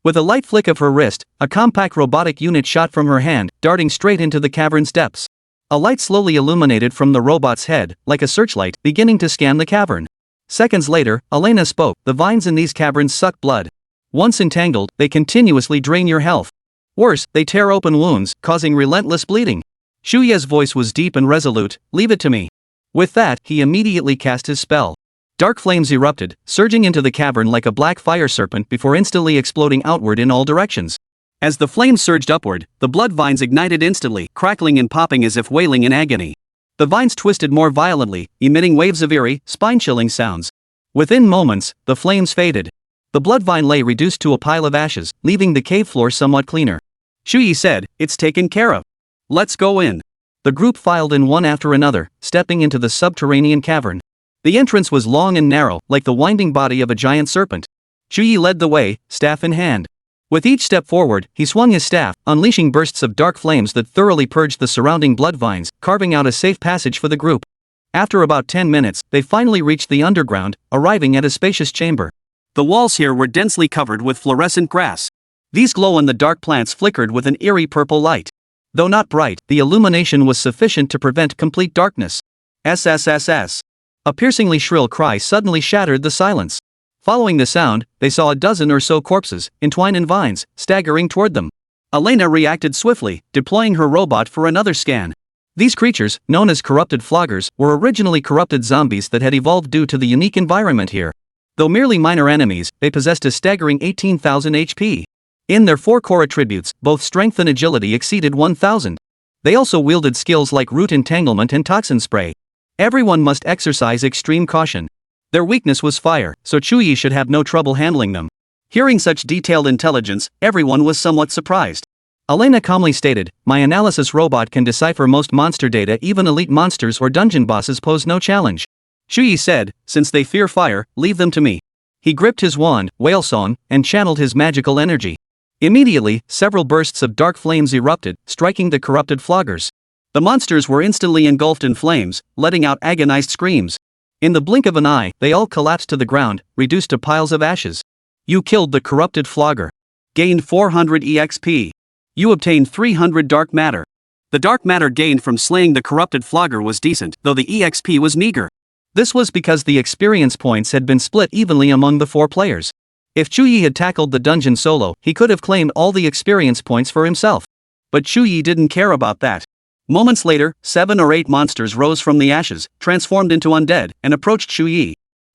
With a light flick of her wrist, a compact robotic unit shot from her hand, darting straight into the cavern's depths. A light slowly illuminated from the robot's head, like a searchlight, beginning to scan the cavern. Seconds later, Elena spoke, "The vines in these caverns suck blood. Once entangled, they continuously drain your health. Worse, they tear open wounds, causing relentless bleeding." Chu Ye's voice was deep and resolute, "Leave it to me." With that, he immediately cast his spell. Dark flames erupted, surging into the cavern like a black fire serpent before instantly exploding outward in all directions. As the flames surged upward, the blood vines ignited instantly, crackling and popping as if wailing in agony. The vines twisted more violently, emitting waves of eerie, spine-chilling sounds. Within moments, the flames faded. The blood vine lay reduced to a pile of ashes, leaving the cave floor somewhat cleaner. Chu Ye said, "It's taken care of. Let's go in." The group filed in one after another, stepping into the subterranean cavern. The entrance was long and narrow, like the winding body of a giant serpent. Chu Ye led the way, staff in hand. With each step forward, he swung his staff, unleashing bursts of dark flames that thoroughly purged the surrounding blood vines, carving out a safe passage for the group. After about 10 minutes, they finally reached the underground, arriving at a spacious chamber. The walls here were densely covered with fluorescent grass. These glow-in-the-dark plants flickered with an eerie purple light. Though not bright, the illumination was sufficient to prevent complete darkness. SSS. A piercingly shrill cry suddenly shattered the silence. Following the sound, they saw a dozen or so corpses, entwined in vines, staggering toward them. Elena reacted swiftly, deploying her robot for another scan. These creatures, known as corrupted floggers, were originally corrupted zombies that had evolved due to the unique environment here. Though merely minor enemies, they possessed a staggering 18,000 HP. In their 4 core attributes, both strength and agility exceeded 1,000. They also wielded skills like root entanglement and toxin spray. Everyone must exercise extreme caution. Their weakness was fire, so Chu Ye should have no trouble handling them. Hearing such detailed intelligence, everyone was somewhat surprised. Elena calmly stated, "My analysis robot can decipher most monster data, even elite monsters or dungeon bosses pose no challenge." Chu Ye said, "Since they fear fire, leave them to me." He gripped his wand, whale song, and channeled his magical energy. Immediately, several bursts of dark flames erupted, striking the corrupted floggers. The monsters were instantly engulfed in flames, letting out agonized screams. In the blink of an eye, they all collapsed to the ground, reduced to piles of ashes. You killed the corrupted flogger. Gained 400 EXP. You obtained 300 dark matter. The dark matter gained from slaying the corrupted flogger was decent, though the EXP was meager. This was because the experience points had been split evenly among the 4 players. If Chu Ye had tackled the dungeon solo, he could have claimed all the experience points for himself. But Chu Ye didn't care about that. Moments later, 7 or 8 monsters rose from the ashes, transformed into undead, and approached Chu Ye.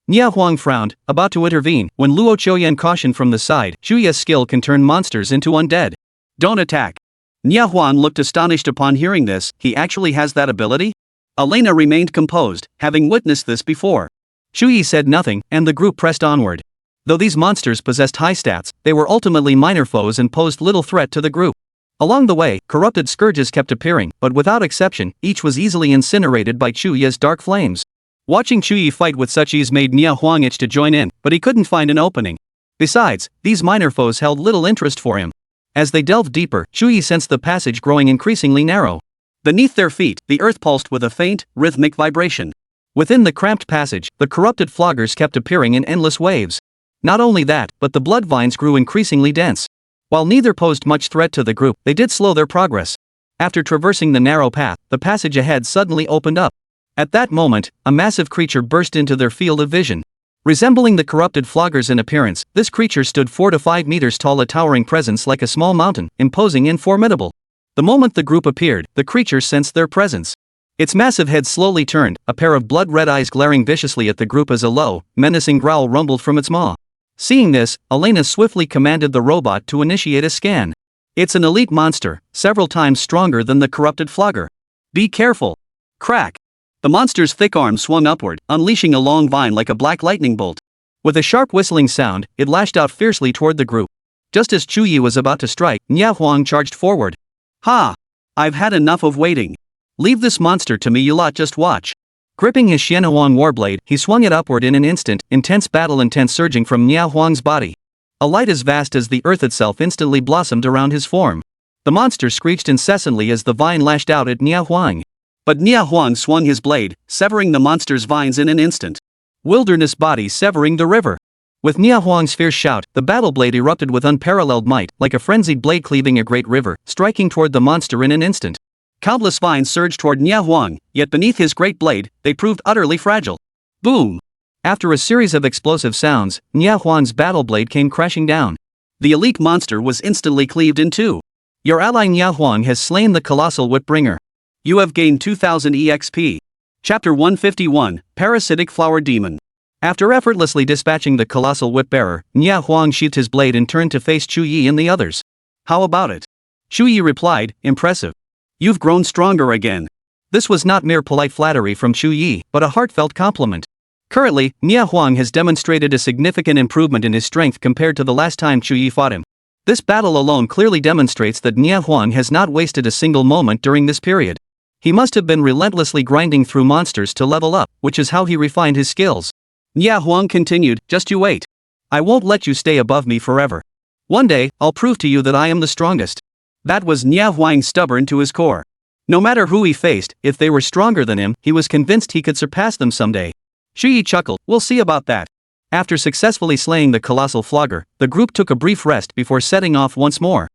Nia Huang frowned, about to intervene, when Luo Qiuyan cautioned from the side, "Chu Ye's skill can turn monsters into undead. Don't attack." Nia Huang looked astonished upon hearing this. He actually has that ability? Elena remained composed, having witnessed this before. Chu Ye said nothing, and the group pressed onward. Though these monsters possessed high stats, they were ultimately minor foes and posed little threat to the group. Along the way, corrupted scourges kept appearing, but without exception, each was easily incinerated by Chu Ye's dark flames. Watching Chu Ye fight with such ease made Nia Huang itch to join in, but he couldn't find an opening. Besides, these minor foes held little interest for him. As they delved deeper, Chu Ye sensed the passage growing increasingly narrow. Beneath their feet, the earth pulsed with a faint, rhythmic vibration. Within the cramped passage, the corrupted floggers kept appearing in endless waves. Not only that, but the blood vines grew increasingly dense. While neither posed much threat to the group, they did slow their progress. After traversing the narrow path, the passage ahead suddenly opened up. At that moment, a massive creature burst into their field of vision. Resembling the corrupted floggers in appearance, this creature stood 4 to 5 meters tall, a towering presence like a small mountain, imposing and formidable. The moment the group appeared, the creature sensed their presence. Its massive head slowly turned, a pair of blood-red eyes glaring viciously at the group as a low, menacing growl rumbled from its maw. Seeing this, Elena swiftly commanded the robot to initiate a scan. "It's an elite monster, several times stronger than the corrupted flogger. Be careful." Crack! The monster's thick arm swung upward, unleashing a long vine like a black lightning bolt. With a sharp whistling sound, it lashed out fiercely toward the group. Just as Chu Ye was about to strike, Nia Huang charged forward. "Ha! I've had enough of waiting. Leave this monster to me, you lot, just watch." Gripping his Xianhuang warblade, he swung it upward in an instant, intense battle intent surging from Nia Huang's body. A light as vast as the earth itself instantly blossomed around his form. The monster screeched incessantly as the vine lashed out at Nia Huang. But Nia Huang swung his blade, severing the monster's vines in an instant. Wilderness body severing the river. With Nia Huang's fierce shout, the battle blade erupted with unparalleled might, like a frenzied blade cleaving a great river, striking toward the monster in an instant. Countless vines surged toward Nia Huang, yet beneath his great blade, they proved utterly fragile. Boom! After a series of explosive sounds, Nia Huang's battle blade came crashing down. The elite monster was instantly cleaved in two. Your ally Nia Huang has slain the colossal whip-bringer. You have gained 2000 EXP. Chapter 151, Parasitic Flower Demon. After effortlessly dispatching the colossal whip-bearer, Nia Huang sheathed his blade and turned to face Chu Ye and the others. How about it? Chu Ye replied, impressive. You've grown stronger again. This was not mere polite flattery from Chu Ye, but a heartfelt compliment. Currently, Nia Huang has demonstrated a significant improvement in his strength compared to the last time Chu Ye fought him. This battle alone clearly demonstrates that Nia Huang has not wasted a single moment during this period. He must have been relentlessly grinding through monsters to level up, which is how he refined his skills. Nia Huang continued, just you wait. I won't let you stay above me forever. One day, I'll prove to you that I am the strongest. That was Nia Huang, stubborn to his core. No matter who he faced, if they were stronger than him, he was convinced he could surpass them someday. Chu Ye chuckled, we'll see about that. After successfully slaying the colossal flogger, the group took a brief rest before setting off once more.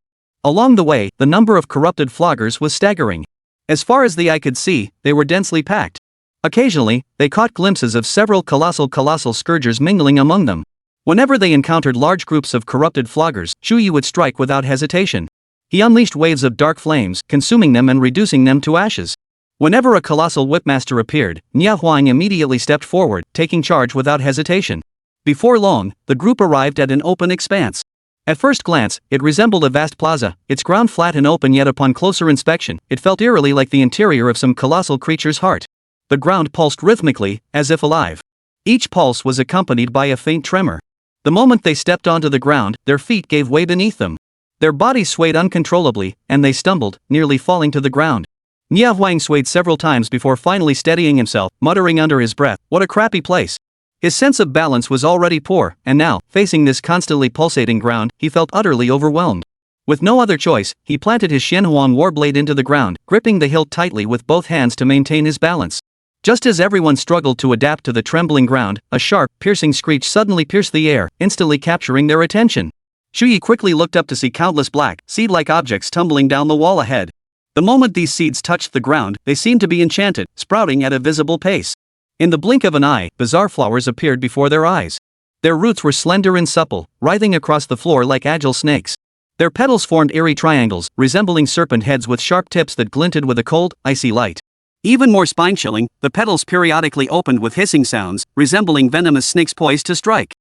Along the way, the number of corrupted floggers was staggering. As far as the eye could see, they were densely packed. Occasionally, they caught glimpses of several colossal scourgers mingling among them. Whenever they encountered large groups of corrupted floggers, Chu Ye would strike without hesitation. He unleashed waves of dark flames, consuming them and reducing them to ashes. Whenever a colossal whipmaster appeared, Nia Huang immediately stepped forward, taking charge without hesitation. Before long, the group arrived at an open expanse. At first glance, it resembled a vast plaza, its ground flat and open, yet upon closer inspection, it felt eerily like the interior of some colossal creature's heart. The ground pulsed rhythmically, as if alive. Each pulse was accompanied by a faint tremor. The moment they stepped onto the ground, their feet gave way beneath them. Their bodies swayed uncontrollably, and they stumbled, nearly falling to the ground. Nia Huang swayed several times before finally steadying himself, muttering under his breath, what a crappy place. His sense of balance was already poor, and now, facing this constantly pulsating ground, he felt utterly overwhelmed. With no other choice, he planted his Shenhuang warblade into the ground, gripping the hilt tightly with both hands to maintain his balance. Just as everyone struggled to adapt to the trembling ground, a sharp, piercing screech suddenly pierced the air, instantly capturing their attention. Chu Ye quickly looked up to see countless black, seed-like objects tumbling down the wall ahead. The moment these seeds touched the ground, they seemed to be enchanted, sprouting at a visible pace. In the blink of an eye, bizarre flowers appeared before their eyes. Their roots were slender and supple, writhing across the floor like agile snakes. Their petals formed eerie triangles, resembling serpent heads with sharp tips that glinted with a cold, icy light. Even more spine-chilling, the petals periodically opened with hissing sounds, resembling venomous snakes poised to strike.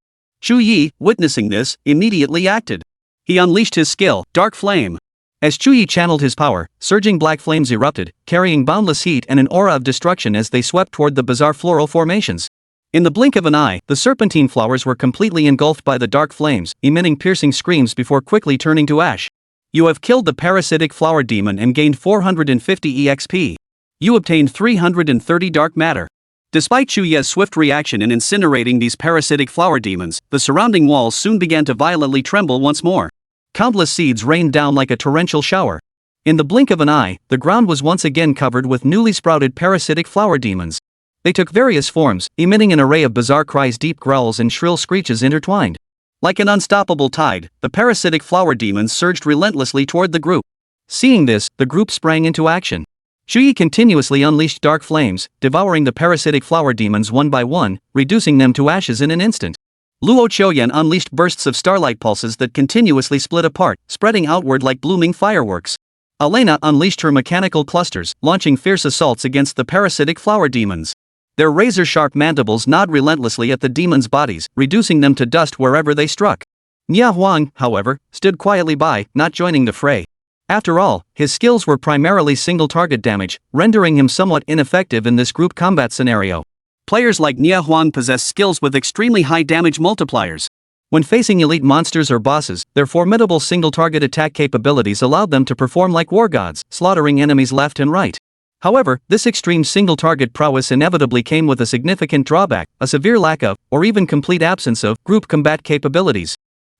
Chu Ye, witnessing this, immediately acted. He unleashed his skill, Dark Flame. As Chu Ye channeled his power, surging black flames erupted, carrying boundless heat and an aura of destruction as they swept toward the bizarre floral formations. In the blink of an eye, the serpentine flowers were completely engulfed by the dark flames, emitting piercing screams before quickly turning to ash. You have killed the parasitic flower demon and gained 450 EXP. You obtained 330 dark matter. Despite Chu Ye's swift reaction in incinerating these parasitic flower demons, the surrounding walls soon began to violently tremble once more. Countless seeds rained down like a torrential shower. In the blink of an eye, the ground was once again covered with newly sprouted parasitic flower demons. They took various forms, emitting an array of bizarre cries, deep growls and shrill screeches intertwined. Like an unstoppable tide, the parasitic flower demons surged relentlessly toward the group. Seeing this, the group sprang into action. Chu Ye continuously unleashed dark flames, devouring the parasitic flower demons one by one, reducing them to ashes in an instant. Luo Qiuyan unleashed bursts of starlight pulses that continuously split apart, spreading outward like blooming fireworks. Elena unleashed her mechanical clusters, launching fierce assaults against the parasitic flower demons. Their razor-sharp mandibles gnawed relentlessly at the demons' bodies, reducing them to dust wherever they struck. Nia Huang, however, stood quietly by, not joining the fray. After all, his skills were primarily single-target damage, rendering him somewhat ineffective in this group combat scenario. Players like Nia Huang possess skills with extremely high damage multipliers. When facing elite monsters or bosses, their formidable single-target attack capabilities allowed them to perform like war gods, slaughtering enemies left and right. However, this extreme single-target prowess inevitably came with a significant drawback, a severe lack of, or even complete absence of, group combat capabilities.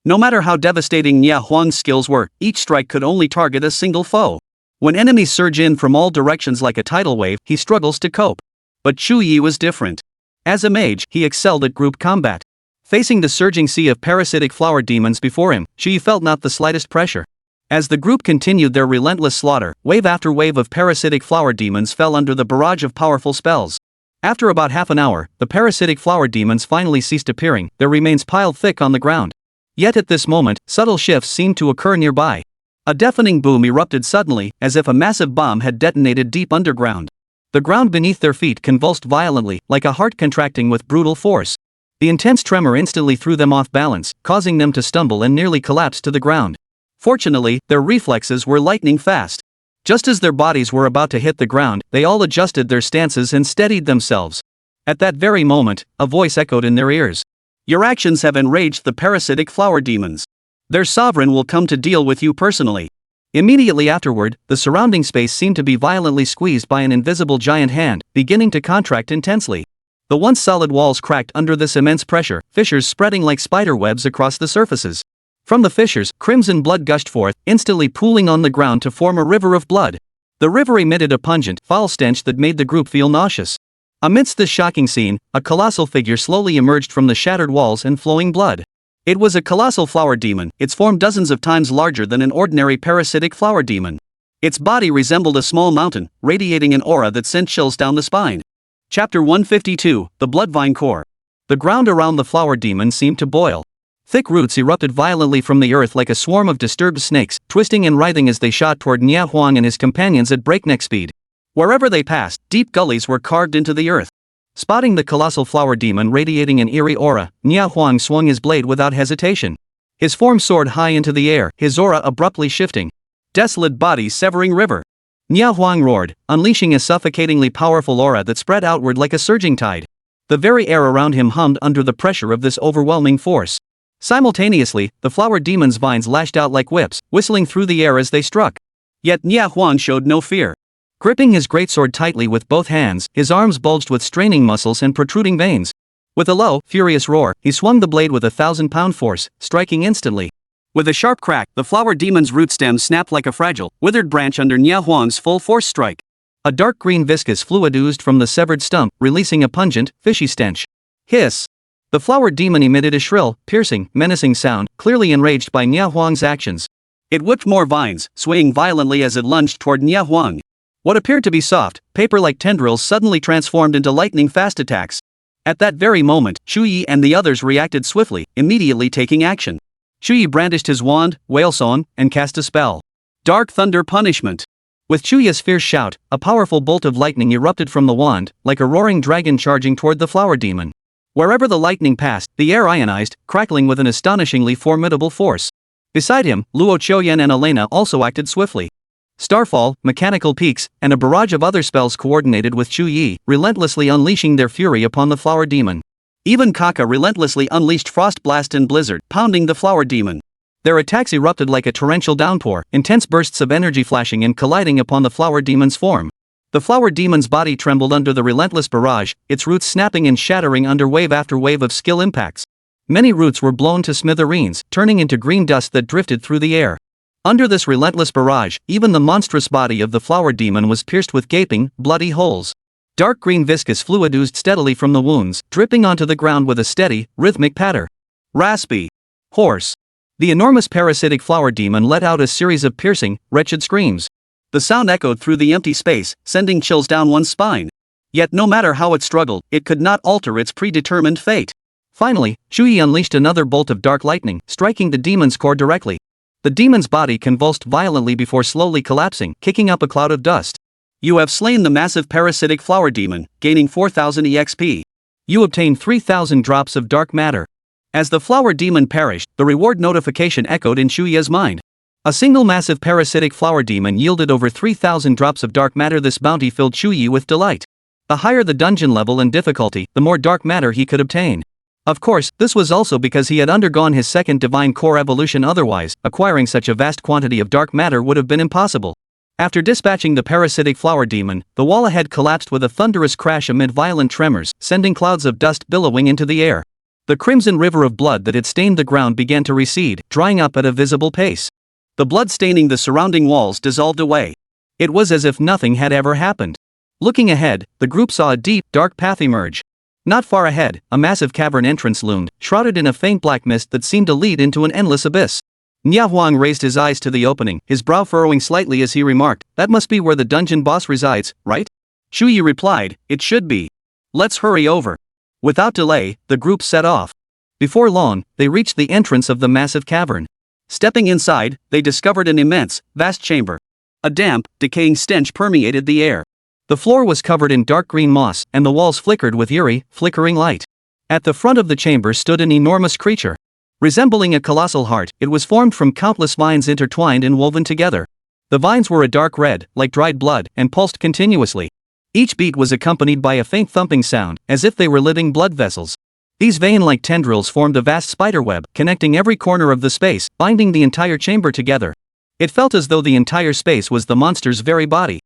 No matter how devastating Nia Huang's skills were, each strike could only target a single foe. When enemies surge in from all directions like a tidal wave, he struggles to cope. But Chu Ye was different. As a mage, he excelled at group combat. Facing the surging sea of parasitic flower demons before him, Chu Ye felt not the slightest pressure. As the group continued their relentless slaughter, wave after wave of parasitic flower demons fell under the barrage of powerful spells. After about half an hour, the parasitic flower demons finally ceased appearing, their remains piled thick on the ground. Yet at this moment, subtle shifts seemed to occur nearby. A deafening boom erupted suddenly, as if a massive bomb had detonated deep underground. The ground beneath their feet convulsed violently, like a heart contracting with brutal force. The intense tremor instantly threw them off balance, causing them to stumble and nearly collapse to the ground. Fortunately, their reflexes were lightning fast. Just as their bodies were about to hit the ground, they all adjusted their stances and steadied themselves. At that very moment, a voice echoed in their ears. Your actions have enraged the parasitic flower demons. Their sovereign will come to deal with you personally. Immediately afterward, the surrounding space seemed to be violently squeezed by an invisible giant hand, beginning to contract intensely. The once solid walls cracked under this immense pressure, fissures spreading like spider webs across the surfaces. From the fissures, crimson blood gushed forth, instantly pooling on the ground to form a river of blood. The river emitted a pungent, foul stench that made the group feel nauseous. Amidst this shocking scene, a colossal figure slowly emerged from the shattered walls and flowing blood. It was a colossal flower demon, its form dozens of times larger than an ordinary parasitic flower demon. Its body resembled a small mountain, radiating an aura that sent chills down the spine. Chapter 152, The Bloodvine Core. The ground around the flower demon seemed to boil. Thick roots erupted violently from the earth like a swarm of disturbed snakes, twisting and writhing as they shot toward Nia Huang and his companions at breakneck speed. Wherever they passed, deep gullies were carved into the earth. Spotting the colossal flower demon radiating an eerie aura, Nia Huang swung his blade without hesitation. His form soared high into the air, his aura abruptly shifting. Desolate body severing river. Nia Huang roared, unleashing a suffocatingly powerful aura that spread outward like a surging tide. The very air around him hummed under the pressure of this overwhelming force. Simultaneously, the flower demon's vines lashed out like whips, whistling through the air as they struck. Yet Nia Huang showed no fear. Gripping his greatsword tightly with both hands, his arms bulged with straining muscles and protruding veins. With a low, furious roar, he swung the blade with 1,000-pound force, striking instantly. With a sharp crack, the flower demon's root stem snapped like a fragile, withered branch under Nia Huang's full-force strike. A dark green viscous fluid oozed from the severed stump, releasing a pungent, fishy stench. Hiss! The flower demon emitted a shrill, piercing, menacing sound, clearly enraged by Nia Huang's actions. It whipped more vines, swaying violently as it lunged toward Nia Huang. What appeared to be soft, paper-like tendrils suddenly transformed into lightning-fast attacks. At that very moment, Chu Ye and the others reacted swiftly, immediately taking action. Chu Ye brandished his wand, whale song, and cast a spell. Dark Thunder Punishment. With Chu Ye's fierce shout, a powerful bolt of lightning erupted from the wand, like a roaring dragon charging toward the flower demon. Wherever the lightning passed, the air ionized, crackling with an astonishingly formidable force. Beside him, Luo Qiuyan and Elena also acted swiftly. Starfall, mechanical peaks, and a barrage of other spells coordinated with Chu Ye, relentlessly unleashing their fury upon the flower demon. Even Kaka relentlessly unleashed Frost Blast and Blizzard, pounding the flower demon. Their attacks erupted like a torrential downpour, intense bursts of energy flashing and colliding upon the flower demon's form. The flower demon's body trembled under the relentless barrage, its roots snapping and shattering under wave after wave of skill impacts. Many roots were blown to smithereens, turning into green dust that drifted through the air. Under this relentless barrage, even the monstrous body of the flower demon was pierced with gaping, bloody holes. Dark green viscous fluid oozed steadily from the wounds, dripping onto the ground with a steady, rhythmic patter. Raspy. Hoarse. The enormous parasitic flower demon let out a series of piercing, wretched screams. The sound echoed through the empty space, sending chills down one's spine. Yet no matter how it struggled, it could not alter its predetermined fate. Finally, Chu Ye unleashed another bolt of dark lightning, striking the demon's core directly. The demon's body convulsed violently before slowly collapsing, kicking up a cloud of dust. You have slain the massive parasitic flower demon, gaining 4,000 EXP. You obtained 3,000 drops of dark matter. As the flower demon perished, the reward notification echoed in Chu Ye's mind. A single massive parasitic flower demon yielded over 3,000 drops of dark matter. This bounty filled Chu Ye with delight. The higher the dungeon level and difficulty, the more dark matter he could obtain. Of course, this was also because he had undergone his second divine core evolution. Otherwise, acquiring such a vast quantity of dark matter would have been impossible. After dispatching the parasitic flower demon, the wall ahead collapsed with a thunderous crash amid violent tremors, sending clouds of dust billowing into the air. The crimson river of blood that had stained the ground began to recede, drying up at a visible pace. The blood staining the surrounding walls dissolved away. It was as if nothing had ever happened. Looking ahead, the group saw a deep, dark path emerge. Not far ahead, a massive cavern entrance loomed, shrouded in a faint black mist that seemed to lead into an endless abyss. Nya Huang raised his eyes to the opening, his brow furrowing slightly as he remarked, "That must be where the dungeon boss resides, right?" Chu Ye replied, "It should be. Let's hurry over." Without delay, the group set off. Before long, they reached the entrance of the massive cavern. Stepping inside, they discovered an immense, vast chamber. A damp, decaying stench permeated the air. The floor was covered in dark green moss, and the walls flickered with eerie, flickering light. At the front of the chamber stood an enormous creature. Resembling a colossal heart, it was formed from countless vines intertwined and woven together. The vines were a dark red, like dried blood, and pulsed continuously. Each beat was accompanied by a faint thumping sound, as if they were living blood vessels. These vein-like tendrils formed a vast spiderweb, connecting every corner of the space, binding the entire chamber together. It felt as though the entire space was the monster's very body.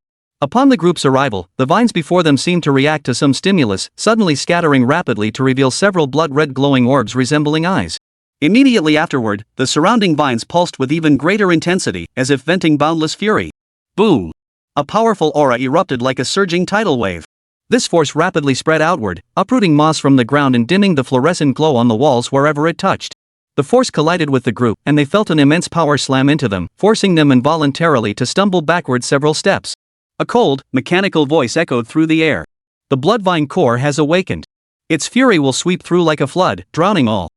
Upon the group's arrival, the vines before them seemed to react to some stimulus, suddenly scattering rapidly to reveal several blood-red glowing orbs resembling eyes. Immediately afterward, the surrounding vines pulsed with even greater intensity, as if venting boundless fury. Boom! A powerful aura erupted like a surging tidal wave. This force rapidly spread outward, uprooting moss from the ground and dimming the fluorescent glow on the walls wherever it touched. The force collided with the group, and they felt an immense power slam into them, forcing them involuntarily to stumble backward several steps. A cold, mechanical voice echoed through the air. "The Bloodvine core has awakened. Its fury will sweep through like a flood, drowning all."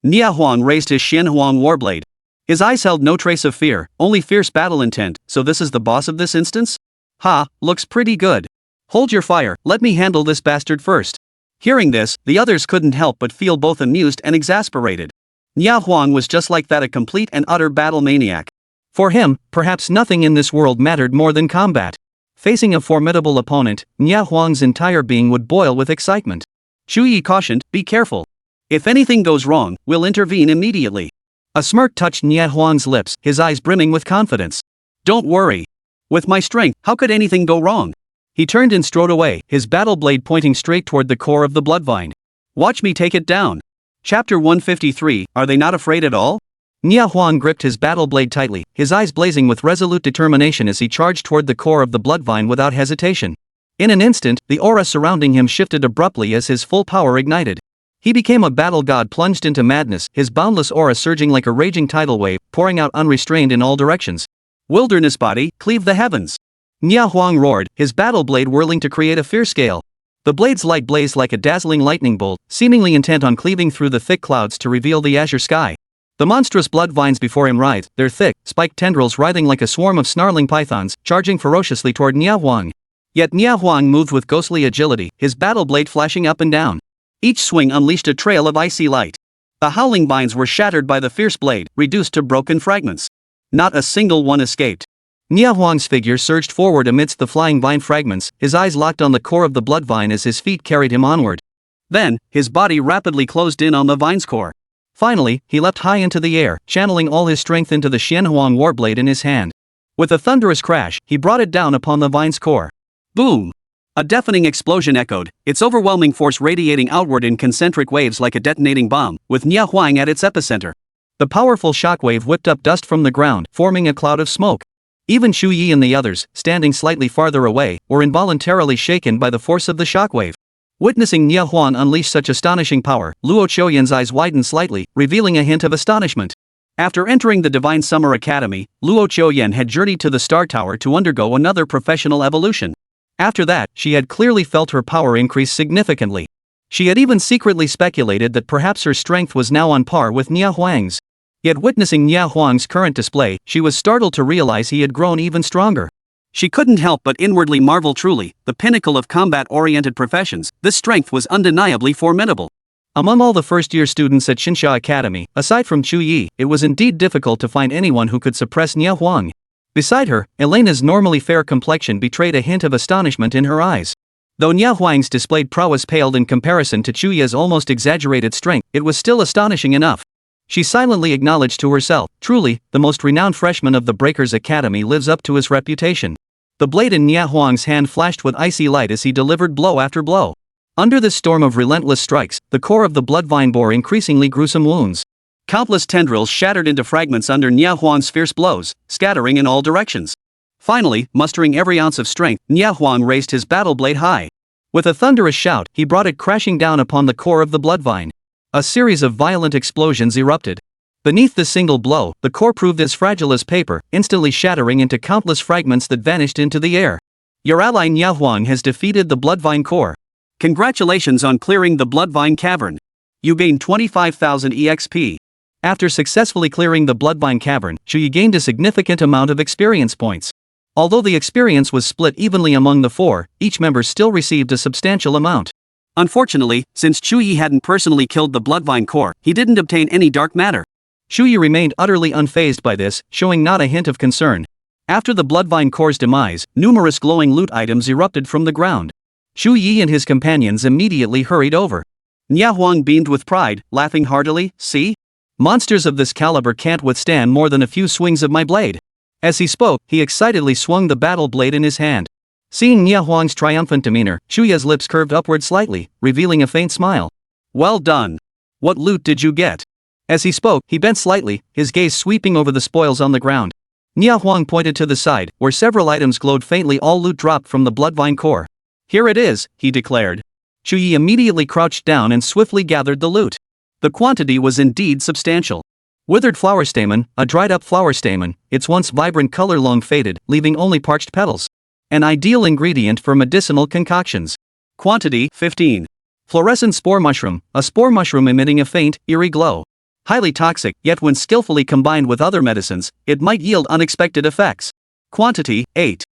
Nia Huang raised his Xianhuang warblade. His eyes held no trace of fear, only fierce battle intent. "So this is the boss of this instance? Ha, looks pretty good. Hold your fire, let me handle this bastard first." Hearing this, the others couldn't help but feel both amused and exasperated. Nia Huang was just like that, a complete and utter battle maniac. For him, perhaps nothing in this world mattered more than combat. Facing a formidable opponent, Nia Huang's entire being would boil with excitement. Chu Ye cautioned, "Be careful. If anything goes wrong, we'll intervene immediately." A smirk touched Nia Huang's lips, his eyes brimming with confidence. "Don't worry. With my strength, how could anything go wrong?" He turned and strode away, his battle blade pointing straight toward the core of the Bloodvine. "Watch me take it down." Chapter 153, Are They Not Afraid at All? Nia Huang gripped his battle blade tightly, his eyes blazing with resolute determination as he charged toward the core of the Bloodvine without hesitation. In an instant, the aura surrounding him shifted abruptly as his full power ignited. He became a battle god plunged into madness, his boundless aura surging like a raging tidal wave, pouring out unrestrained in all directions. "Wilderness body, cleave the heavens!" Nia Huang roared, his battle blade whirling to create a fierce gale. The blade's light blazed like a dazzling lightning bolt, seemingly intent on cleaving through the thick clouds to reveal the azure sky. The monstrous blood vines before him writhed, their thick, spiked tendrils writhing like a swarm of snarling pythons, charging ferociously toward Nia Huang. Yet Nia Huang moved with ghostly agility, his battle blade flashing up and down. Each swing unleashed a trail of icy light. The howling vines were shattered by the fierce blade, reduced to broken fragments. Not a single one escaped. Nia Huang's figure surged forward amidst the flying vine fragments, his eyes locked on the core of the Bloodvine as his feet carried him onward. Then, his body rapidly closed in on the vine's core. Finally, he leapt high into the air, channeling all his strength into the Xianhuang warblade in his hand. With a thunderous crash, he brought it down upon the vine's core. Boom! A deafening explosion echoed, its overwhelming force radiating outward in concentric waves like a detonating bomb, with Nia Huang at its epicenter. The powerful shockwave whipped up dust from the ground, forming a cloud of smoke. Even Chu Ye and the others, standing slightly farther away, were involuntarily shaken by the force of the shockwave. Witnessing Nia Huang unleash such astonishing power, Luo Qiuyan's eyes widened slightly, revealing a hint of astonishment. After entering the Divine Summer Academy, Luo Qiuyan had journeyed to the Star Tower to undergo another professional evolution. After that, she had clearly felt her power increase significantly. She had even secretly speculated that perhaps her strength was now on par with Nia Huang's. Yet witnessing Nia Huang's current display, she was startled to realize he had grown even stronger. She couldn't help but inwardly marvel. Truly, the pinnacle of combat-oriented professions, this strength was undeniably formidable. Among all the first-year students at Xinsha Academy, aside from Chu Ye, it was indeed difficult to find anyone who could suppress Nia Huang. Beside her, Elena's normally fair complexion betrayed a hint of astonishment in her eyes. Though Nia Huang's displayed prowess paled in comparison to Chu Ye's almost exaggerated strength, it was still astonishing enough. She silently acknowledged to herself, truly, the most renowned freshman of the Breakers Academy lives up to his reputation. The blade in Nia Huang's hand flashed with icy light as he delivered blow after blow. Under this storm of relentless strikes, the core of the Bloodvine bore increasingly gruesome wounds. Countless tendrils shattered into fragments under Nia Huang's fierce blows, scattering in all directions. Finally, mustering every ounce of strength, Nia Huang raised his battle blade high. With a thunderous shout, he brought it crashing down upon the core of the bloodvine. A series of violent explosions erupted. Beneath this single blow, the core proved as fragile as paper, instantly shattering into countless fragments that vanished into the air. Your ally Huang has defeated the bloodvine core. Congratulations on clearing the bloodvine cavern. You gained 25,000 EXP. After successfully clearing the bloodvine cavern, Chu Ye gained a significant amount of experience points. Although the experience was split evenly among the four, each member still received a substantial amount. Unfortunately, since Chu Ye hadn't personally killed the bloodvine core, he didn't obtain any dark matter. Chu Ye remained utterly unfazed by this, showing not a hint of concern. After the bloodvine core's demise, numerous glowing loot items erupted from the ground. Chu Ye and his companions immediately hurried over. Huang beamed with pride, laughing heartily, "See? Monsters of this caliber can't withstand more than a few swings of my blade." As he spoke, he excitedly swung the battle blade in his hand. Seeing Huang's triumphant demeanor, Chu Ye's lips curved upward slightly, revealing a faint smile. "Well done. What loot did you get?" As he spoke, he bent slightly, his gaze sweeping over the spoils on the ground. Huang pointed to the side, where several items glowed faintly. All loot dropped from the bloodvine core. "Here it is," he declared. Chu Ye immediately crouched down and swiftly gathered the loot. The quantity was indeed substantial. Withered flower stamen, a dried-up flower stamen, its once vibrant color long faded, leaving only parched petals. An ideal ingredient for medicinal concoctions. Quantity 15. Fluorescent spore mushroom, a spore mushroom emitting a faint, eerie glow. Highly toxic, yet when skillfully combined with other medicines, it might yield unexpected effects. Quantity 8.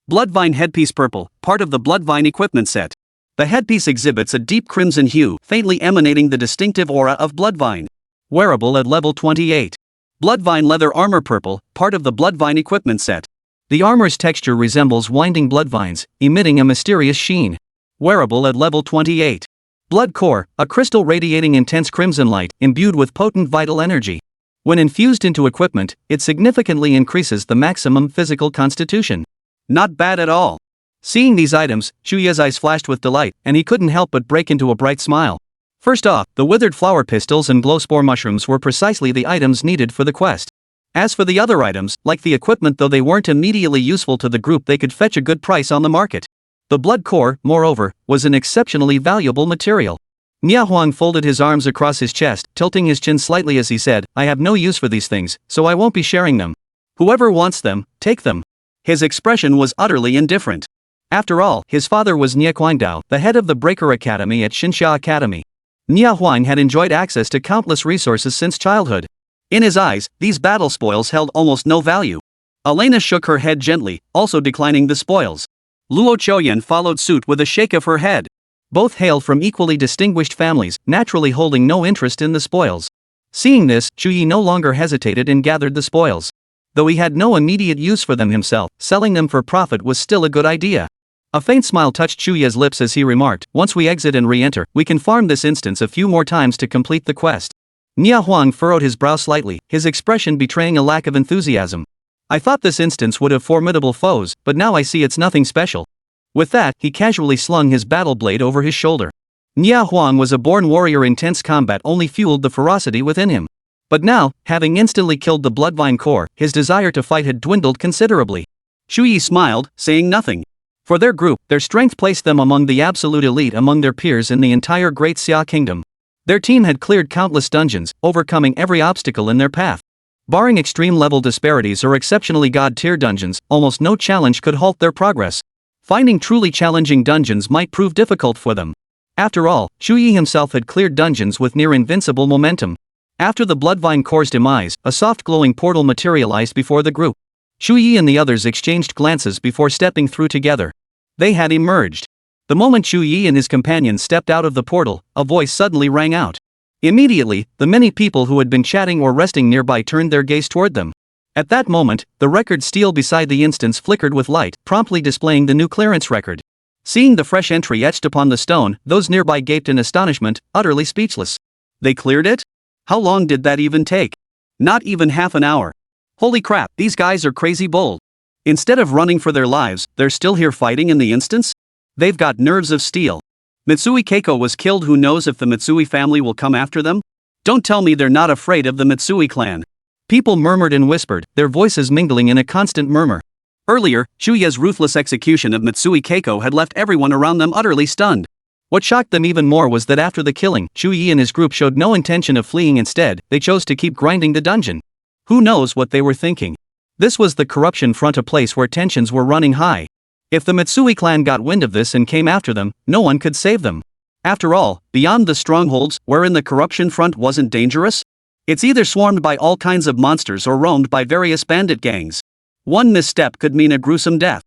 Bloodvine headpiece purple, part of the bloodvine equipment set. The headpiece exhibits a deep crimson hue, faintly emanating the distinctive aura of bloodvine. Wearable at level 28. Bloodvine leather armor purple, part of the bloodvine equipment set. The armor's texture resembles winding bloodvines, emitting a mysterious sheen. Wearable at level 28. Blood core, a crystal radiating intense crimson light, imbued with potent vital energy. When infused into equipment, it significantly increases the maximum physical constitution. Not bad at all. Seeing these items, Chu Ye's eyes flashed with delight, and he couldn't help but break into a bright smile. First off, the withered flower pistils and glow spore mushrooms were precisely the items needed for the quest. As for the other items, like the equipment, though they weren't immediately useful to the group, they could fetch a good price on the market. The blood core, moreover, was an exceptionally valuable material. Huang folded his arms across his chest, tilting his chin slightly as he said, "I have no use for these things, so I won't be sharing them. Whoever wants them, take them." His expression was utterly indifferent. After all, his father was Huangdao, the head of the Breaker Academy at Xinxia Academy. Huang had enjoyed access to countless resources since childhood. In his eyes, these battle spoils held almost no value. Elena shook her head gently, also declining the spoils. Luo Choyan followed suit with a shake of her head. Both hailed from equally distinguished families, naturally holding no interest in the spoils. Seeing this, Chu Ye no longer hesitated and gathered the spoils. Though he had no immediate use for them himself, selling them for profit was still a good idea. A faint smile touched Chu Ye's lips as he remarked, "Once we exit and re-enter, we can farm this instance a few more times to complete the quest." Huang furrowed his brow slightly, his expression betraying a lack of enthusiasm. "I thought this instance would have formidable foes, but now I see it's nothing special." With that, he casually slung his battle blade over his shoulder. Huang was a born warrior. Intense combat only fueled the ferocity within him. But now, having instantly killed the bloodvine core, his desire to fight had dwindled considerably. Chu Ye smiled, saying nothing. For their group, their strength placed them among the absolute elite among their peers in the entire Great Xia Kingdom. Their team had cleared countless dungeons, overcoming every obstacle in their path. Barring extreme level disparities or exceptionally god-tier dungeons, almost no challenge could halt their progress. Finding truly challenging dungeons might prove difficult for them. After all, Chu Ye himself had cleared dungeons with near-invincible momentum. After the bloodvine core's demise, a soft glowing portal materialized before the group. Chu Ye and the others exchanged glances before stepping through together. They had emerged. The moment Chu Ye and his companions stepped out of the portal, a voice suddenly rang out. Immediately, the many people who had been chatting or resting nearby turned their gaze toward them. At that moment, the record stele beside the instance flickered with light, promptly displaying the new clearance record. Seeing the fresh entry etched upon the stone, those nearby gaped in astonishment, utterly speechless. They cleared it? How long did that even take? Not even half an hour. Holy crap, these guys are crazy bold. Instead of running for their lives, they're still here fighting in the instance? They've got nerves of steel. Mitsui Keiko was killed. Who knows if the Mitsui family will come after them? Don't tell me they're not afraid of the Mitsui clan. People murmured and whispered, their voices mingling in a constant murmur. Earlier, Chu Ye's ruthless execution of Mitsui Keiko had left everyone around them utterly stunned. What shocked them even more was that after the killing, Chu Ye and his group showed no intention of fleeing. Instead, they chose to keep grinding the dungeon. Who knows what they were thinking? This was the corruption front, a place where tensions were running high. If the Mitsui clan got wind of this and came after them, no one could save them. After all, beyond the strongholds, wherein the corruption front wasn't dangerous? It's either swarmed by all kinds of monsters or roamed by various bandit gangs. One misstep could mean a gruesome death.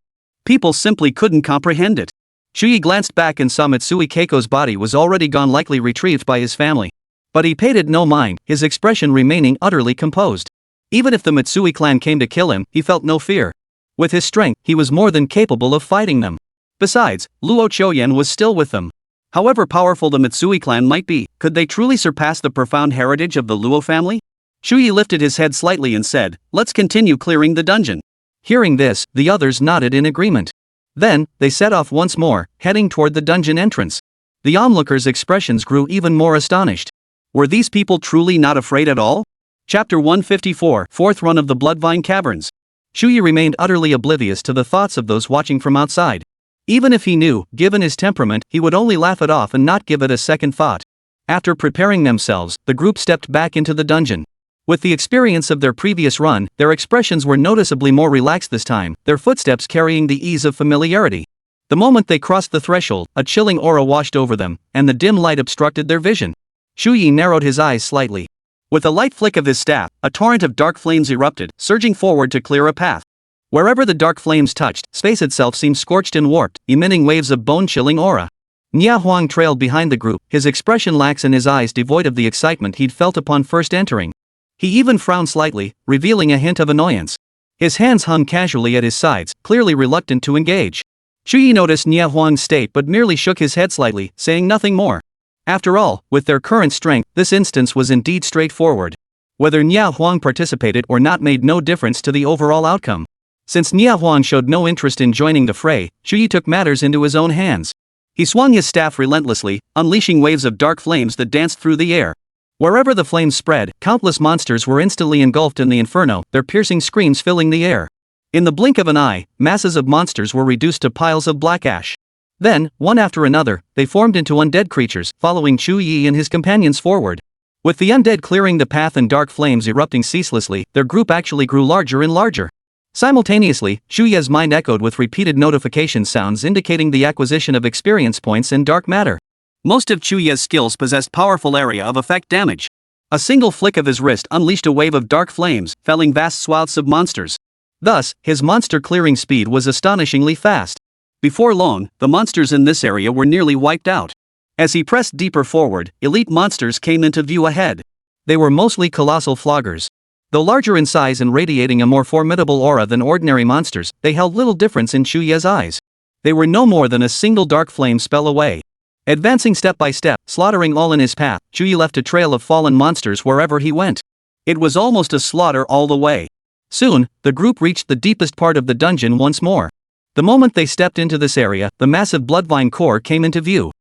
People simply couldn't comprehend it. Chu Ye glanced back and saw Mitsui Keiko's body was already gone, likely retrieved by his family. But he paid it no mind, his expression remaining utterly composed. Even if the Mitsui clan came to kill him, he felt no fear. With his strength, he was more than capable of fighting them. Besides, Luo Choyan was still with them. However powerful the Mitsui clan might be, could they truly surpass the profound heritage of the Luo family? Chu Ye lifted his head slightly and said, "Let's continue clearing the dungeon." Hearing this, the others nodded in agreement. Then, they set off once more, heading toward the dungeon entrance. The onlookers' expressions grew even more astonished. Were these people truly not afraid at all? Chapter 154, Fourth Run of the Bloodvine Caverns. Chu Ye remained utterly oblivious to the thoughts of those watching from outside. Even if he knew, given his temperament, he would only laugh it off and not give it a second thought. After preparing themselves, the group stepped back into the dungeon. With the experience of their previous run, their expressions were noticeably more relaxed this time, their footsteps carrying the ease of familiarity. The moment they crossed the threshold, a chilling aura washed over them, and the dim light obstructed their vision. Chu Ye narrowed his eyes slightly. With a light flick of his staff, a torrent of dark flames erupted, surging forward to clear a path. Wherever the dark flames touched, space itself seemed scorched and warped, emitting waves of bone-chilling aura. Nia Huang trailed behind the group, his expression lax and his eyes devoid of the excitement he'd felt upon first entering. He even frowned slightly, revealing a hint of annoyance. His hands hung casually at his sides, clearly reluctant to engage. Chu Ye noticed Nia Huang's state but merely shook his head slightly, saying nothing more. After all, with their current strength, this instance was indeed straightforward. Whether Nia Huang participated or not made no difference to the overall outcome. Since Nia Huang showed no interest in joining the fray, Chu Ye took matters into his own hands. He swung his staff relentlessly, unleashing waves of dark flames that danced through the air. Wherever the flames spread, countless monsters were instantly engulfed in the inferno, their piercing screams filling the air. In the blink of an eye, masses of monsters were reduced to piles of black ash. Then, one after another, they formed into undead creatures, following Chu Ye and his companions forward. With the undead clearing the path and dark flames erupting ceaselessly, their group actually grew larger and larger. Simultaneously, Chu Ye's mind echoed with repeated notification sounds indicating the acquisition of experience points in dark matter. Most of Chu Ye's skills possessed powerful area of effect damage. A single flick of his wrist unleashed a wave of dark flames, felling vast swaths of monsters. Thus, his monster clearing speed was astonishingly fast. Before long, the monsters in this area were nearly wiped out. As he pressed deeper forward, elite monsters came into view ahead. They were mostly colossal floggers. Though larger in size and radiating a more formidable aura than ordinary monsters, they held little difference in Chu Ye's eyes. They were no more than a single dark flame spell away. Advancing step by step, slaughtering all in his path, Chu Ye left a trail of fallen monsters wherever he went. It was almost a slaughter all the way. Soon, the group reached the deepest part of the dungeon once more. The moment they stepped into this area, the massive bloodvine core came into view.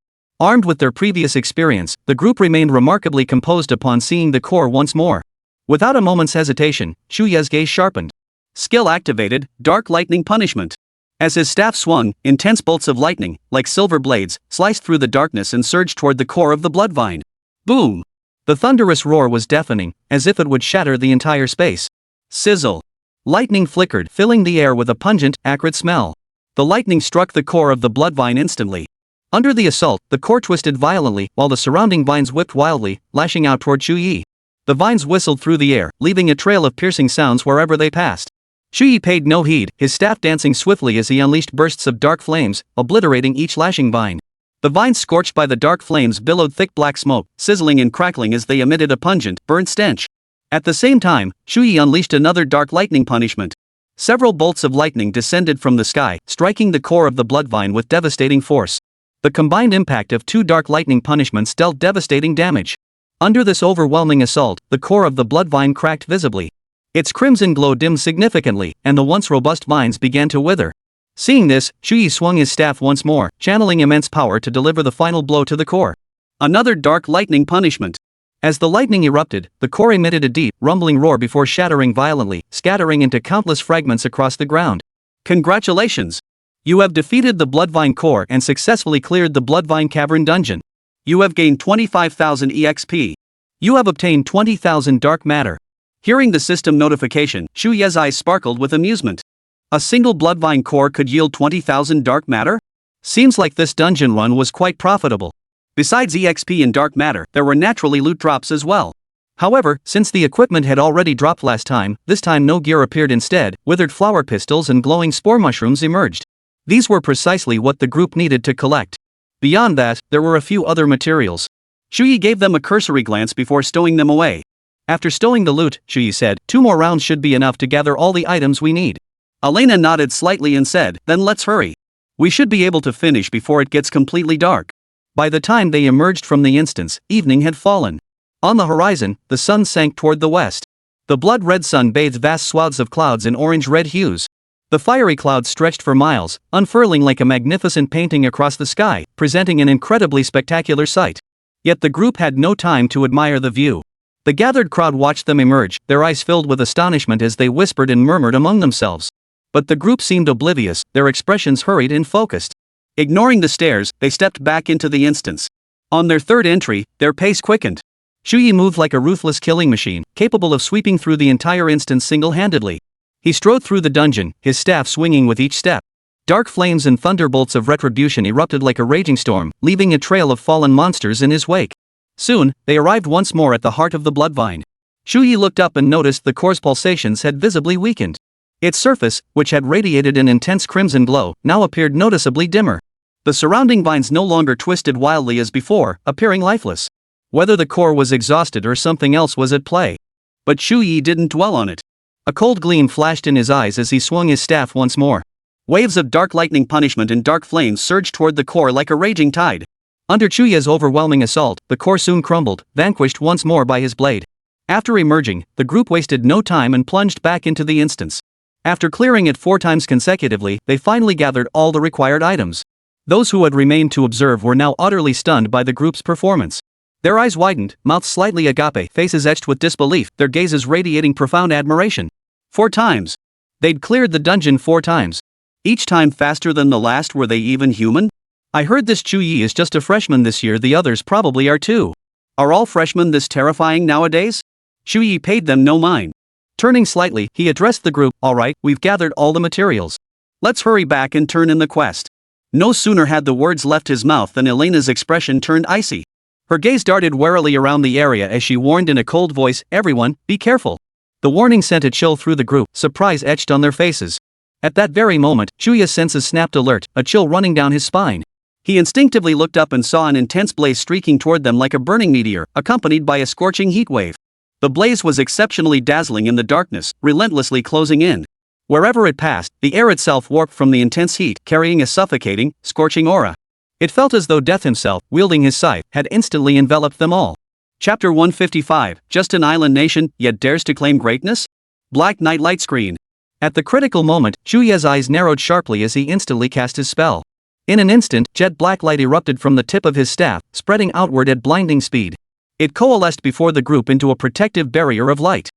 Armed with their previous experience, the group remained remarkably composed upon seeing the core once more. Without a moment's hesitation, Chu Ye's gaze sharpened. Skill activated, Dark Lightning Punishment. As his staff swung, intense bolts of lightning, like silver blades, sliced through the darkness and surged toward the core of the bloodvine. Boom! The thunderous roar was deafening, as if it would shatter the entire space. Sizzle! Lightning flickered, filling the air with a pungent, acrid smell. The lightning struck the core of the bloodvine instantly. Under the assault, the core twisted violently, while the surrounding vines whipped wildly, lashing out toward Chu Ye. The vines whistled through the air, leaving a trail of piercing sounds wherever they passed. Chu Ye paid no heed, his staff dancing swiftly as he unleashed bursts of dark flames, obliterating each lashing vine. The vines scorched by the dark flames billowed thick black smoke, sizzling and crackling as they emitted a pungent, burnt stench. At the same time, Chu Ye unleashed another dark lightning punishment. Several bolts of lightning descended from the sky, striking the core of the bloodvine with devastating force. The combined impact of two dark lightning punishments dealt devastating damage. Under this overwhelming assault, the core of the bloodvine cracked visibly. Its crimson glow dimmed significantly, and the once robust vines began to wither. Seeing this, Chu Ye swung his staff once more, channeling immense power to deliver the final blow to the core. Another dark lightning punishment. As the lightning erupted, the core emitted a deep, rumbling roar before shattering violently, scattering into countless fragments across the ground. Congratulations! You have defeated the Bloodvine Core and successfully cleared the Bloodvine Cavern dungeon. You have gained 25,000 EXP. You have obtained 20,000 dark matter. Hearing the system notification, Chu Ye's eyes sparkled with amusement. A single Bloodvine Core could yield 20,000 dark matter? Seems like this dungeon run was quite profitable. Besides EXP and dark matter, there were naturally loot drops as well. However, since the equipment had already dropped last time, this time no gear appeared instead, withered flower pistils and glowing spore mushrooms emerged. These were precisely what the group needed to collect. Beyond that, there were a few other materials. Chu Ye gave them a cursory glance before stowing them away. After stowing the loot, Chu Ye said, 2 more rounds should be enough to gather all the items we need. Elena nodded slightly and said, then let's hurry. We should be able to finish before it gets completely dark. By the time they emerged from the instance, evening had fallen. On the horizon, the sun sank toward the west. The blood-red sun bathed vast swaths of clouds in orange-red hues. The fiery clouds stretched for miles, unfurling like a magnificent painting across the sky, presenting an incredibly spectacular sight. Yet the group had no time to admire the view. The gathered crowd watched them emerge, their eyes filled with astonishment as they whispered and murmured among themselves. But the group seemed oblivious, their expressions hurried and focused. Ignoring the stares, they stepped back into the instance. On their third entry, their pace quickened. Chu Ye moved like a ruthless killing machine, capable of sweeping through the entire instance single-handedly. He strode through the dungeon, his staff swinging with each step. Dark flames and thunderbolts of retribution erupted like a raging storm, leaving a trail of fallen monsters in his wake. Soon, they arrived once more at the heart of the Bloodvine. Chu Ye looked up and noticed the core's pulsations had visibly weakened. Its surface, which had radiated an intense crimson glow, now appeared noticeably dimmer. The surrounding vines no longer twisted wildly as before, appearing lifeless. Whether the core was exhausted or something else was at play. But Chu Ye didn't dwell on it. A cold gleam flashed in his eyes as he swung his staff once more. Waves of dark lightning punishment and dark flames surged toward the core like a raging tide. Under Chu Ye's overwhelming assault, the core soon crumbled, vanquished once more by his blade. After emerging, the group wasted no time and plunged back into the instance. After clearing it 4 times consecutively, they finally gathered all the required items. Those who had remained to observe were now utterly stunned by the group's performance. Their eyes widened, mouths slightly agape, faces etched with disbelief, their gazes radiating profound admiration. 4 times. They'd cleared the dungeon 4 times. Each time faster than the last. Were they even human? I heard this Chu Ye is just a freshman this year, the others probably are too. Are all freshmen this terrifying nowadays? Chu Ye paid them no mind. Turning slightly, he addressed the group, alright, we've gathered all the materials. Let's hurry back and turn in the quest. No sooner had the words left his mouth than Elena's expression turned icy. Her gaze darted warily around the area as she warned in a cold voice, everyone, be careful. The warning sent a chill through the group, surprise etched on their faces. At that very moment, Chu Ye's senses snapped alert, a chill running down his spine. He instinctively looked up and saw an intense blaze streaking toward them like a burning meteor, accompanied by a scorching heat wave. The blaze was exceptionally dazzling in the darkness, relentlessly closing in. Wherever it passed, the air itself warped from the intense heat, carrying a suffocating, scorching aura. It felt as though Death himself, wielding his scythe, had instantly enveloped them all. Chapter 155, Just an Island Nation, Yet Dares to Claim Greatness? Black Knight Light Screen. At the critical moment, Chu Ye's eyes narrowed sharply as he instantly cast his spell. In an instant, jet black light erupted from the tip of his staff, spreading outward at blinding speed. It coalesced before the group into a protective barrier of light.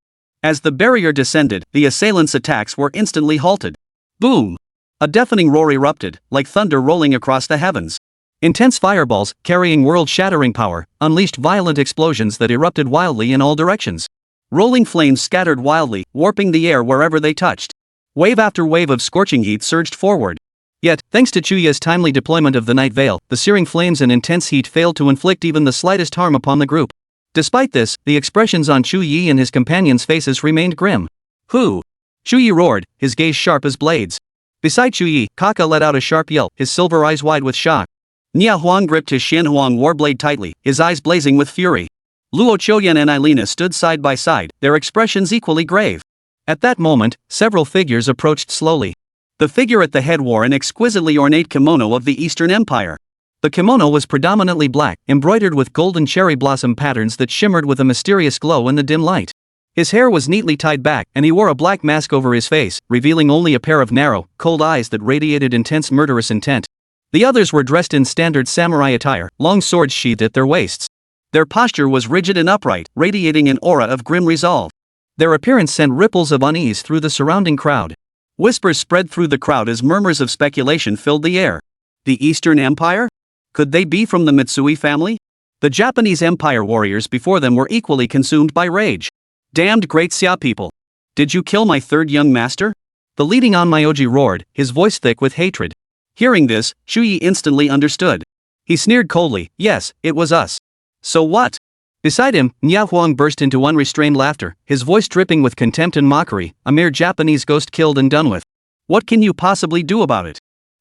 As the barrier descended, the assailants' attacks were instantly halted. Boom! A deafening roar erupted, like thunder rolling across the heavens. Intense fireballs, carrying world-shattering power, unleashed violent explosions that erupted wildly in all directions. Rolling flames scattered wildly, warping the air wherever they touched. Wave after wave of scorching heat surged forward. Yet, thanks to Chu Ye's timely deployment of the Night Veil, the searing flames and intense heat failed to inflict even the slightest harm upon the group. Despite this, the expressions on Chu Ye and his companions' faces remained grim. Who? Chu Ye roared, his gaze sharp as blades. Beside Chu Ye, Kaka let out a sharp yelp, his silver eyes wide with shock. Nia Huang gripped his Shanhuang warblade tightly, his eyes blazing with fury. Luo Choyan and Eilina stood side by side, their expressions equally grave. At that moment, several figures approached slowly. The figure at the head wore an exquisitely ornate kimono of the Eastern Empire. The kimono was predominantly black, embroidered with golden cherry blossom patterns that shimmered with a mysterious glow in the dim light. His hair was neatly tied back, and he wore a black mask over his face, revealing only a pair of narrow, cold eyes that radiated intense murderous intent. The others were dressed in standard samurai attire, long swords sheathed at their waists. Their posture was rigid and upright, radiating an aura of grim resolve. Their appearance sent ripples of unease through the surrounding crowd. Whispers spread through the crowd as murmurs of speculation filled the air. The Eastern Empire? Could they be from the Mitsui family? The Japanese Empire warriors before them were equally consumed by rage. Damned great Xia people! Did you kill my third young master? The leading Onmyoji roared, his voice thick with hatred. Hearing this, Chu Ye instantly understood. He sneered coldly, yes, it was us. So what? Beside him, Nya Huang burst into unrestrained laughter, his voice dripping with contempt and mockery, a mere Japanese ghost killed and done with. What can you possibly do about it?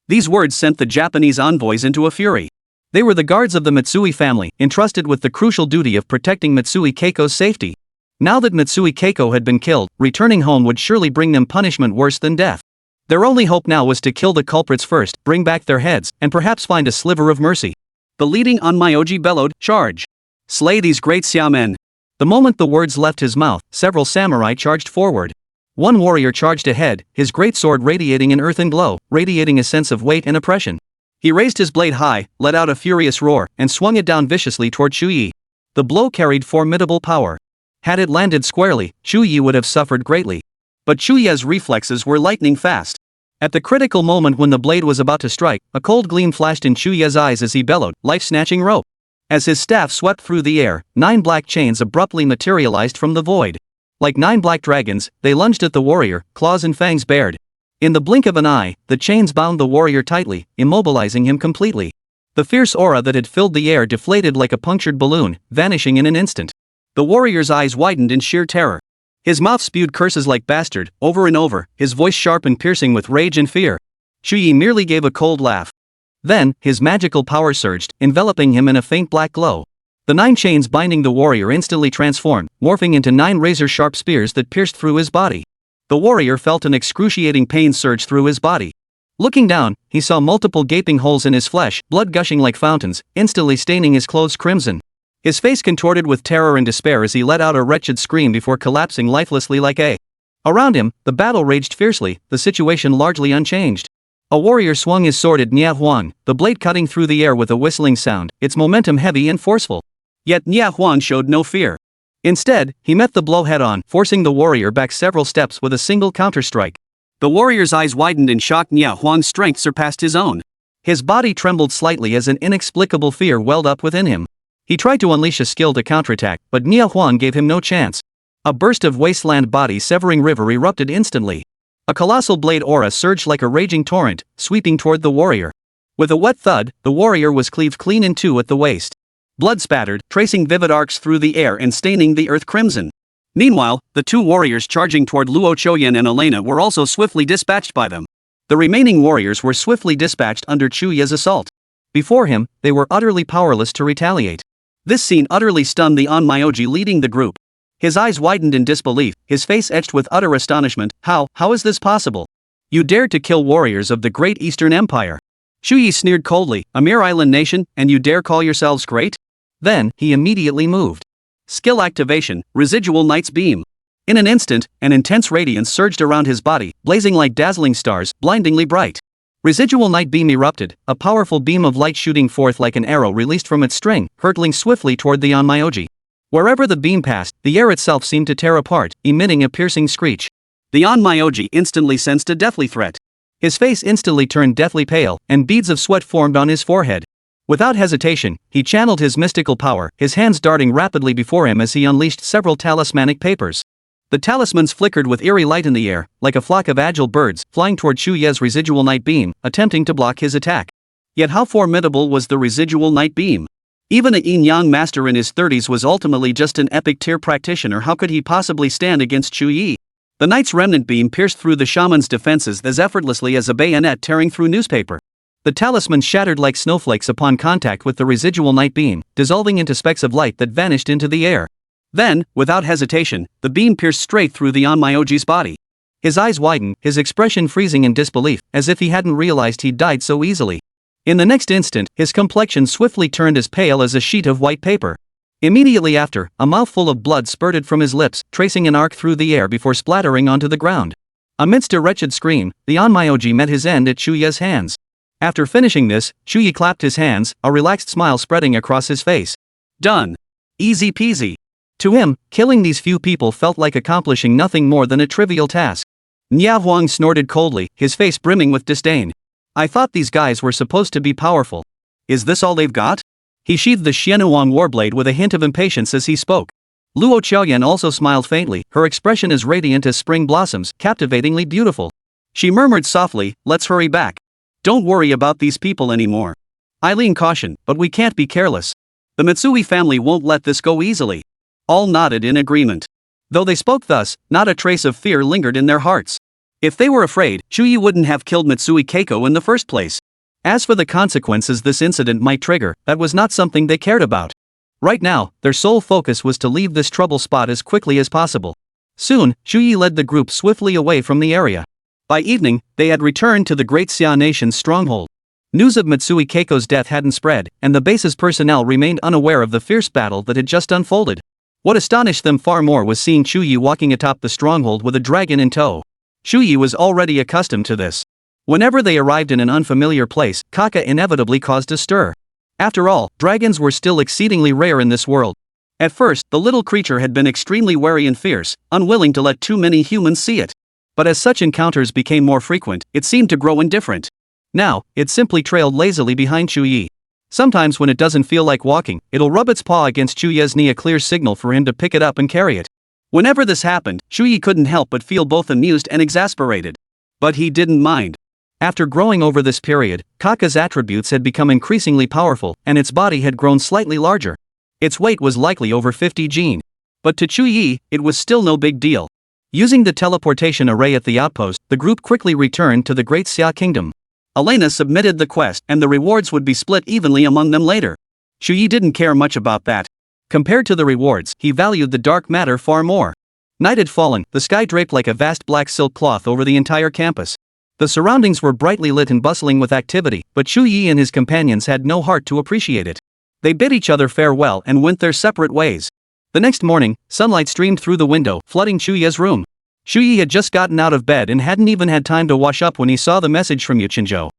These words sent the Japanese envoys into a fury. They were the guards of the Mitsui family, entrusted with the crucial duty of protecting Mitsui Keiko's safety. Now that Mitsui Keiko had been killed, returning home would surely bring them punishment worse than death. Their only hope now was to kill the culprits first, bring back their heads, and perhaps find a sliver of mercy. The leading Onmyoji bellowed, charge! Slay these great Xia men! The moment the words left his mouth, several samurai charged forward. One warrior charged ahead, his great sword radiating an earthen glow, radiating a sense of weight and oppression. He raised his blade high, let out a furious roar, and swung it down viciously toward Chu Ye. The blow carried formidable power. Had it landed squarely, Chu Ye would have suffered greatly. But Chu Ye's reflexes were lightning fast. At the critical moment when the blade was about to strike, a cold gleam flashed in Chu Ye's eyes as he bellowed, life-snatching rope. As his staff swept through the air, 9 black chains abruptly materialized from the void. Like 9 black dragons, they lunged at the warrior, claws and fangs bared. In the blink of an eye, the chains bound the warrior tightly, immobilizing him completely. The fierce aura that had filled the air deflated like a punctured balloon, vanishing in an instant. The warrior's eyes widened in sheer terror. His mouth spewed curses like bastard, over and over, his voice sharp and piercing with rage and fear. Chu Ye merely gave a cold laugh. Then, his magical power surged, enveloping him in a faint black glow. The 9 chains binding the warrior instantly transformed, morphing into 9 razor-sharp spears that pierced through his body. The warrior felt an excruciating pain surge through his body. Looking down, he saw multiple gaping holes in his flesh, blood gushing like fountains, instantly staining his clothes crimson. His face contorted with terror and despair as he let out a wretched scream before collapsing lifelessly like a. Around him, the battle raged fiercely, the situation largely unchanged. A warrior swung his sword at Nya Huang, the blade cutting through the air with a whistling sound, its momentum heavy and forceful. Yet Nya Huang showed no fear. Instead, he met the blow head-on, forcing the warrior back several steps with a single counter-strike. The warrior's eyes widened in shock. Nya Huang's strength surpassed his own. His body trembled slightly as an inexplicable fear welled up within him. He tried to unleash a skill to counterattack, but Nya Huang gave him no chance. A burst of wasteland body-severing river erupted instantly. A colossal blade aura surged like a raging torrent, sweeping toward the warrior. With a wet thud, the warrior was cleaved clean in two at the waist. Blood spattered, tracing vivid arcs through the air and staining the earth crimson. Meanwhile, the 2 warriors charging toward Luo Choyan and Elena were also swiftly dispatched by them. The remaining warriors were swiftly dispatched under Chu Ye's assault. Before him, they were utterly powerless to retaliate. This scene utterly stunned the Onmyoji leading the group. His eyes widened in disbelief, his face etched with utter astonishment. How is this possible? You dared to kill warriors of the great Eastern Empire. Chu Ye sneered coldly, a mere island nation, and you dare call yourselves great? Then, he immediately moved. Skill activation, residual night's beam. In an instant, an intense radiance surged around his body, blazing like dazzling stars, blindingly bright. Residual night beam erupted, a powerful beam of light shooting forth like an arrow released from its string, hurtling swiftly toward the Onmyoji. Wherever the beam passed, the air itself seemed to tear apart, emitting a piercing screech. The Onmyoji instantly sensed a deathly threat. His face instantly turned deathly pale, and beads of sweat formed on his forehead. Without hesitation, he channeled his mystical power, his hands darting rapidly before him as he unleashed several talismanic papers. The talismans flickered with eerie light in the air, like a flock of agile birds, flying toward Chu Ye's residual night beam, attempting to block his attack. Yet how formidable was the residual night beam? Even a yin-yang master in his 30s was ultimately just an epic tier practitioner. How could he possibly stand against Chu Ye? The knight's remnant beam pierced through the shaman's defenses as effortlessly as a bayonet tearing through newspaper. The talisman shattered like snowflakes upon contact with the residual night beam, dissolving into specks of light that vanished into the air. Then, without hesitation, the beam pierced straight through the Onmyoji's body. His eyes widened, his expression freezing in disbelief, as if he hadn't realized he'd died so easily. In the next instant, his complexion swiftly turned as pale as a sheet of white paper. Immediately after, a mouthful of blood spurted from his lips, tracing an arc through the air before splattering onto the ground. Amidst a wretched scream, the Onmyoji met his end at Chu Ye's hands. After finishing this, Chu Ye clapped his hands, a relaxed smile spreading across his face. Done. Easy peasy. To him, killing these few people felt like accomplishing nothing more than a trivial task. Nya Huang snorted coldly, his face brimming with disdain. I thought these guys were supposed to be powerful. Is this all they've got? He sheathed the Xianuang warblade with a hint of impatience as he spoke. Luo Qiaoyan also smiled faintly, her expression as radiant as spring blossoms, captivatingly beautiful. She murmured softly, let's hurry back. Don't worry about these people anymore. Eileen cautioned, but we can't be careless. The Mitsui family won't let this go easily. All nodded in agreement. Though they spoke thus, not a trace of fear lingered in their hearts. If they were afraid, Chu Ye wouldn't have killed Mitsui Keiko in the first place. As for the consequences this incident might trigger, that was not something they cared about. Right now, their sole focus was to leave this trouble spot as quickly as possible. Soon, Chu Ye led the group swiftly away from the area. By evening, they had returned to the Great Xia Nation's stronghold. News of Mitsui Keiko's death hadn't spread, and the base's personnel remained unaware of the fierce battle that had just unfolded. What astonished them far more was seeing Chu Ye walking atop the stronghold with a dragon in tow. Chu Ye was already accustomed to this. Whenever they arrived in an unfamiliar place, Kaka inevitably caused a stir. After all, dragons were still exceedingly rare in this world. At first, the little creature had been extremely wary and fierce, unwilling to let too many humans see it. But as such encounters became more frequent, it seemed to grow indifferent. Now, it simply trailed lazily behind Chu Ye. Sometimes when it doesn't feel like walking, it'll rub its paw against Chu Ye's knee, a clear signal for him to pick it up and carry it. Whenever this happened, Chu Ye couldn't help but feel both amused and exasperated. But he didn't mind. After growing over this period, Kaka's attributes had become increasingly powerful, and its body had grown slightly larger. Its weight was likely over 50 jin. But to Chu Ye, it was still no big deal. Using the teleportation array at the outpost, the group quickly returned to the Great Xia Kingdom. Elena submitted the quest, and the rewards would be split evenly among them later. Chu Ye didn't care much about that. Compared to the rewards, he valued the dark matter far more. Night had fallen, the sky draped like a vast black silk cloth over the entire campus. The surroundings were brightly lit and bustling with activity, but Chu Ye and his companions had no heart to appreciate it. They bid each other farewell and went their separate ways. The next morning, sunlight streamed through the window, flooding Chu Ye's room. Chu Ye had just gotten out of bed and hadn't even had time to wash up when he saw the message from Yuchinzhou.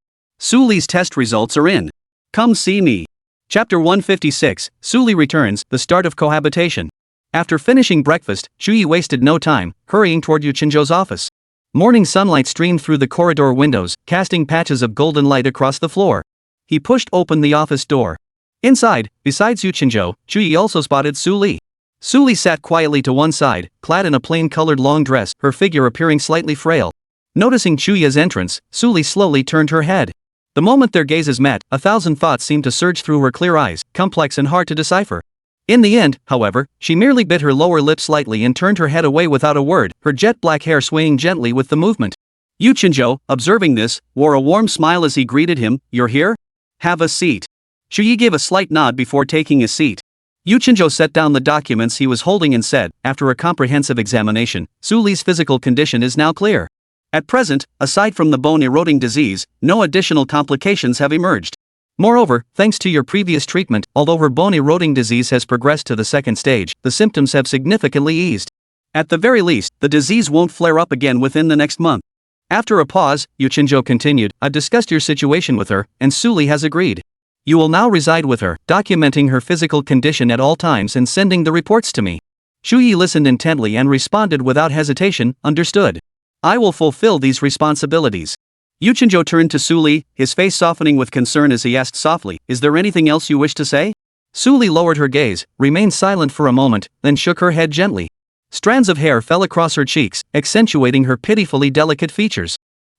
Su Li's test results are in. Come see me. Chapter 156, Su Li returns, the start of cohabitation. After finishing breakfast, Chu Ye wasted no time, hurrying toward Yuchinzhou's office. Morning sunlight streamed through the corridor windows, casting patches of golden light across the floor. He pushed open the office door. Inside, besides Yuchinzhou, Chu Ye also spotted Su Li. Su Li sat quietly to one side, clad in a plain-colored long dress, her figure appearing slightly frail. Noticing Chu Ye's entrance, Su Li slowly turned her head. The moment their gazes met, 1,000 thoughts seemed to surge through her clear eyes, complex and hard to decipher. In the end, however, she merely bit her lower lip slightly and turned her head away without a word, her jet-black hair swaying gently with the movement. Yuchinzhou, observing this, wore a warm smile as he greeted him. You're here? Have a seat. Chu Ye gave a slight nod before taking his seat. Yuchinzhou set down the documents he was holding and said, after a comprehensive examination, Su Li's physical condition is now clear. At present, aside from the bone-eroding disease, no additional complications have emerged. Moreover, thanks to your previous treatment, although her bone-eroding disease has progressed to the second stage, the symptoms have significantly eased. At the very least, the disease won't flare up again within the next month. After a pause, Yuchinzhou continued, I've discussed your situation with her, and Su Li has agreed. You will now reside with her, documenting her physical condition at all times and sending the reports to me. Chu Ye listened intently and responded without hesitation, understood. I will fulfill these responsibilities. Yuchinzhou turned to Su Li, his face softening with concern as he asked softly, is there anything else you wish to say? Su Li lowered her gaze, remained silent for a moment, then shook her head gently. Strands of hair fell across her cheeks, accentuating her pitifully delicate features.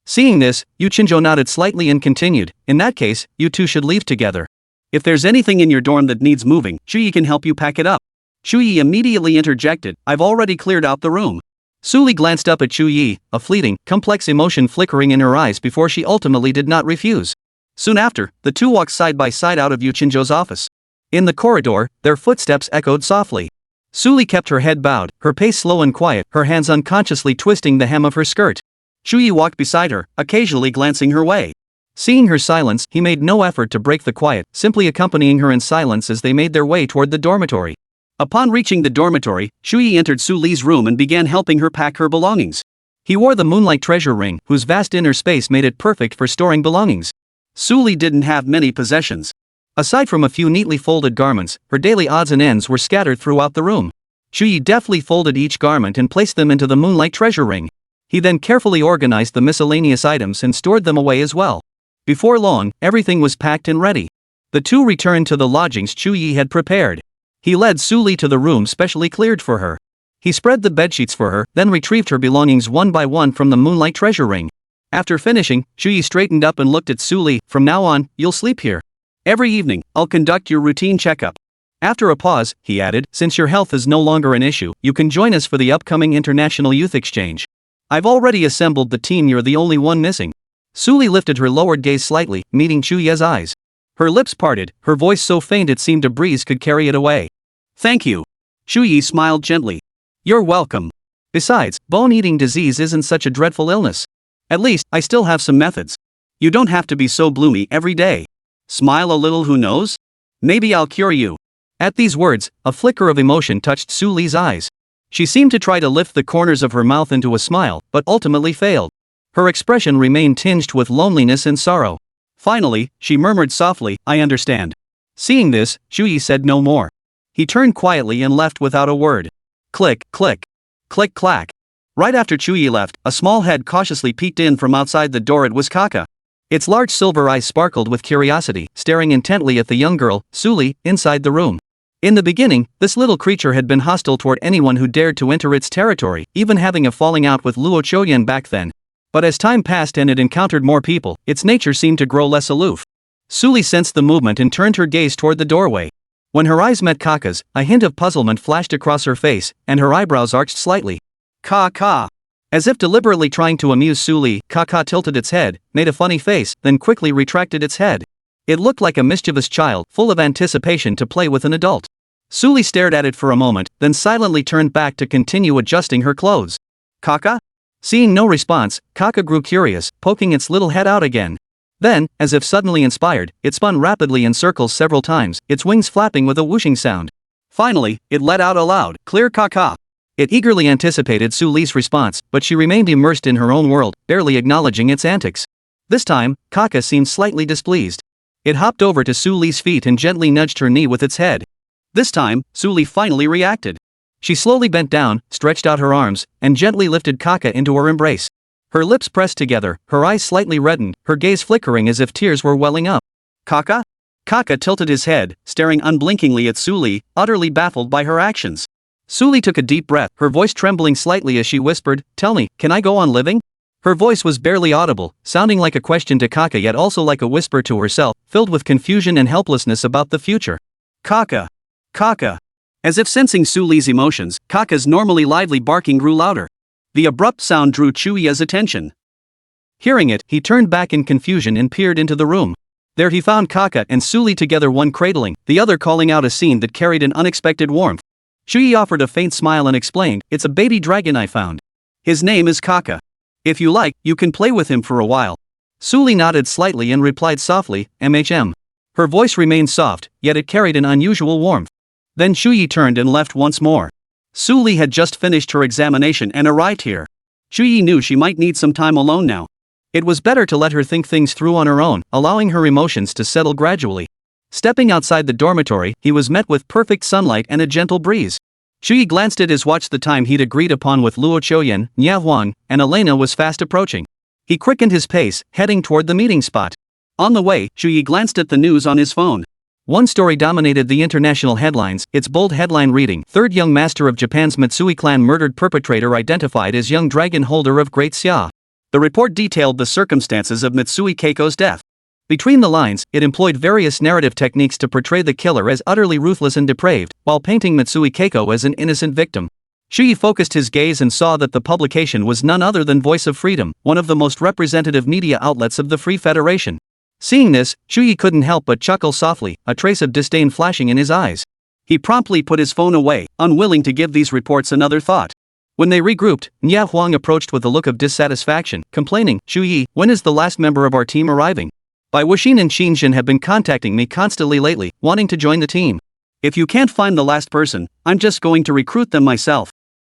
Seeing this, Yuchinzhou nodded slightly and continued, in that case, you two should leave together. If there's anything in your dorm that needs moving, Chu Ye can help you pack it up. Chu Ye immediately interjected, I've already cleared out the room. Su Li glanced up at Chu Ye, a fleeting, complex emotion flickering in her eyes before she ultimately did not refuse. Soon after, the two walked side by side out of Yuchinzhou's office. In the corridor, their footsteps echoed softly. Su Li kept her head bowed, her pace slow and quiet, her hands unconsciously twisting the hem of her skirt. Chu Ye walked beside her, occasionally glancing her way. Seeing her silence, he made no effort to break the quiet, simply accompanying her in silence as they made their way toward the dormitory. Upon reaching the dormitory, Chu Ye entered Su Li's room and began helping her pack her belongings. He wore the moonlight treasure ring, whose vast inner space made it perfect for storing belongings. Su Li didn't have many possessions. Aside from a few neatly folded garments, her daily odds and ends were scattered throughout the room. Chu Ye deftly folded each garment and placed them into the moonlight treasure ring. He then carefully organized the miscellaneous items and stored them away as well. Before long, everything was packed and ready. The two returned to the lodgings Chu Ye had prepared. He led Su Li to the room specially cleared for her. He spread the bedsheets for her, then retrieved her belongings one by one from the moonlight treasure ring. After finishing, Chu Ye straightened up and looked at Su Li. From now on, you'll sleep here. Every evening, I'll conduct your routine checkup. After a pause, he added, since your health is no longer an issue, you can join us for the upcoming International Youth Exchange. I've already assembled the team, you're the only one missing. Su Li lifted her lowered gaze slightly, meeting Chu Ye's eyes. Her lips parted, her voice so faint it seemed a breeze could carry it away. Thank you. Chu Ye smiled gently. You're welcome. Besides, bone-eating disease isn't such a dreadful illness. At least, I still have some methods. You don't have to be so bloomy every day. Smile a little, who knows? Maybe I'll cure you. At these words, a flicker of emotion touched Su Li's eyes. She seemed to try to lift the corners of her mouth into a smile, but ultimately failed. Her expression remained tinged with loneliness and sorrow. Finally, she murmured softly, I understand. Seeing this, Chu Ye said no more. He turned quietly and left without a word. Click, click. Click, clack. Right after Chu Ye left, a small head cautiously peeked in from outside the door. It was Kaka. Its large silver eyes sparkled with curiosity, staring intently at the young girl, Su Li, inside the room. In the beginning, this little creature had been hostile toward anyone who dared to enter its territory, even having a falling out with Luo Choyan back then. But as time passed and it encountered more people, its nature seemed to grow less aloof. Su Li sensed the movement and turned her gaze toward the doorway. When her eyes met Kaka's, a hint of puzzlement flashed across her face, and her eyebrows arched slightly. Ka. As if deliberately trying to amuse Su Li, Kaka tilted its head, made a funny face, then quickly retracted its head. It looked like a mischievous child, full of anticipation to play with an adult. Su Li stared at it for a moment, then silently turned back to continue adjusting her clothes. Kaka? Seeing no response, Kaka grew curious, poking its little head out again. Then, as if suddenly inspired, it spun rapidly in circles several times, its wings flapping with a whooshing sound. Finally, it let out a loud, clear Kaka. It eagerly anticipated Su Li's response, but she remained immersed in her own world, barely acknowledging its antics. This time, Kaka seemed slightly displeased. It hopped over to Su Li's feet and gently nudged her knee with its head. This time, Su Li finally reacted. She slowly bent down, stretched out her arms, and gently lifted Kaka into her embrace. Her lips pressed together, her eyes slightly reddened, her gaze flickering as if tears were welling up. Kaka? Kaka tilted his head, staring unblinkingly at Su Li, utterly baffled by her actions. Su Li took a deep breath, her voice trembling slightly as she whispered, Tell me, can I go on living? Her voice was barely audible, sounding like a question to Kaka yet also like a whisper to herself, filled with confusion and helplessness about the future. Kaka. As if sensing Su Li's emotions, Kaka's normally lively barking grew louder. The abrupt sound drew Chu Ye's attention. Hearing it, he turned back in confusion and peered into the room. There he found Kaka and Su Li together, one cradling, the other calling out a scene that carried an unexpected warmth. Chu Ye offered a faint smile and explained, It's a baby dragon I found. His name is Kaka. If you like, you can play with him for a while. Su Li nodded slightly and replied softly, MHM. Her voice remained soft, yet it carried an unusual warmth. Then Chu Ye turned and left once more. Su Li had just finished her examination and arrived here. Chu Ye knew she might need some time alone now. It was better to let her think things through on her own, allowing her emotions to settle gradually. Stepping outside the dormitory, he was met with perfect sunlight and a gentle breeze. Chu Ye glanced at his watch. The time he'd agreed upon with Luo Choyan, Nia Huang, and Elena was fast approaching. He quickened his pace, heading toward the meeting spot. On the way, Chu Ye glanced at the news on his phone. One story dominated the international headlines, its bold headline reading, Third Young Master of Japan's Matsui clan murdered, perpetrator identified as young dragon holder of Great Xia. The report detailed the circumstances of Matsui Keiko's death. Between the lines, it employed various narrative techniques to portray the killer as utterly ruthless and depraved, while painting Matsui Keiko as an innocent victim. Chu Ye focused his gaze and saw that the publication was none other than Voice of Freedom, one of the most representative media outlets of the Free Federation. Seeing this, Chu Ye couldn't help but chuckle softly, a trace of disdain flashing in his eyes. He promptly put his phone away, unwilling to give these reports another thought. When they regrouped, Nia Huang approached with a look of dissatisfaction, complaining, Chu Ye, when is the last member of our team arriving? Bai Wuxin and Xinjin have been contacting me constantly lately, wanting to join the team. If you can't find the last person, I'm just going to recruit them myself.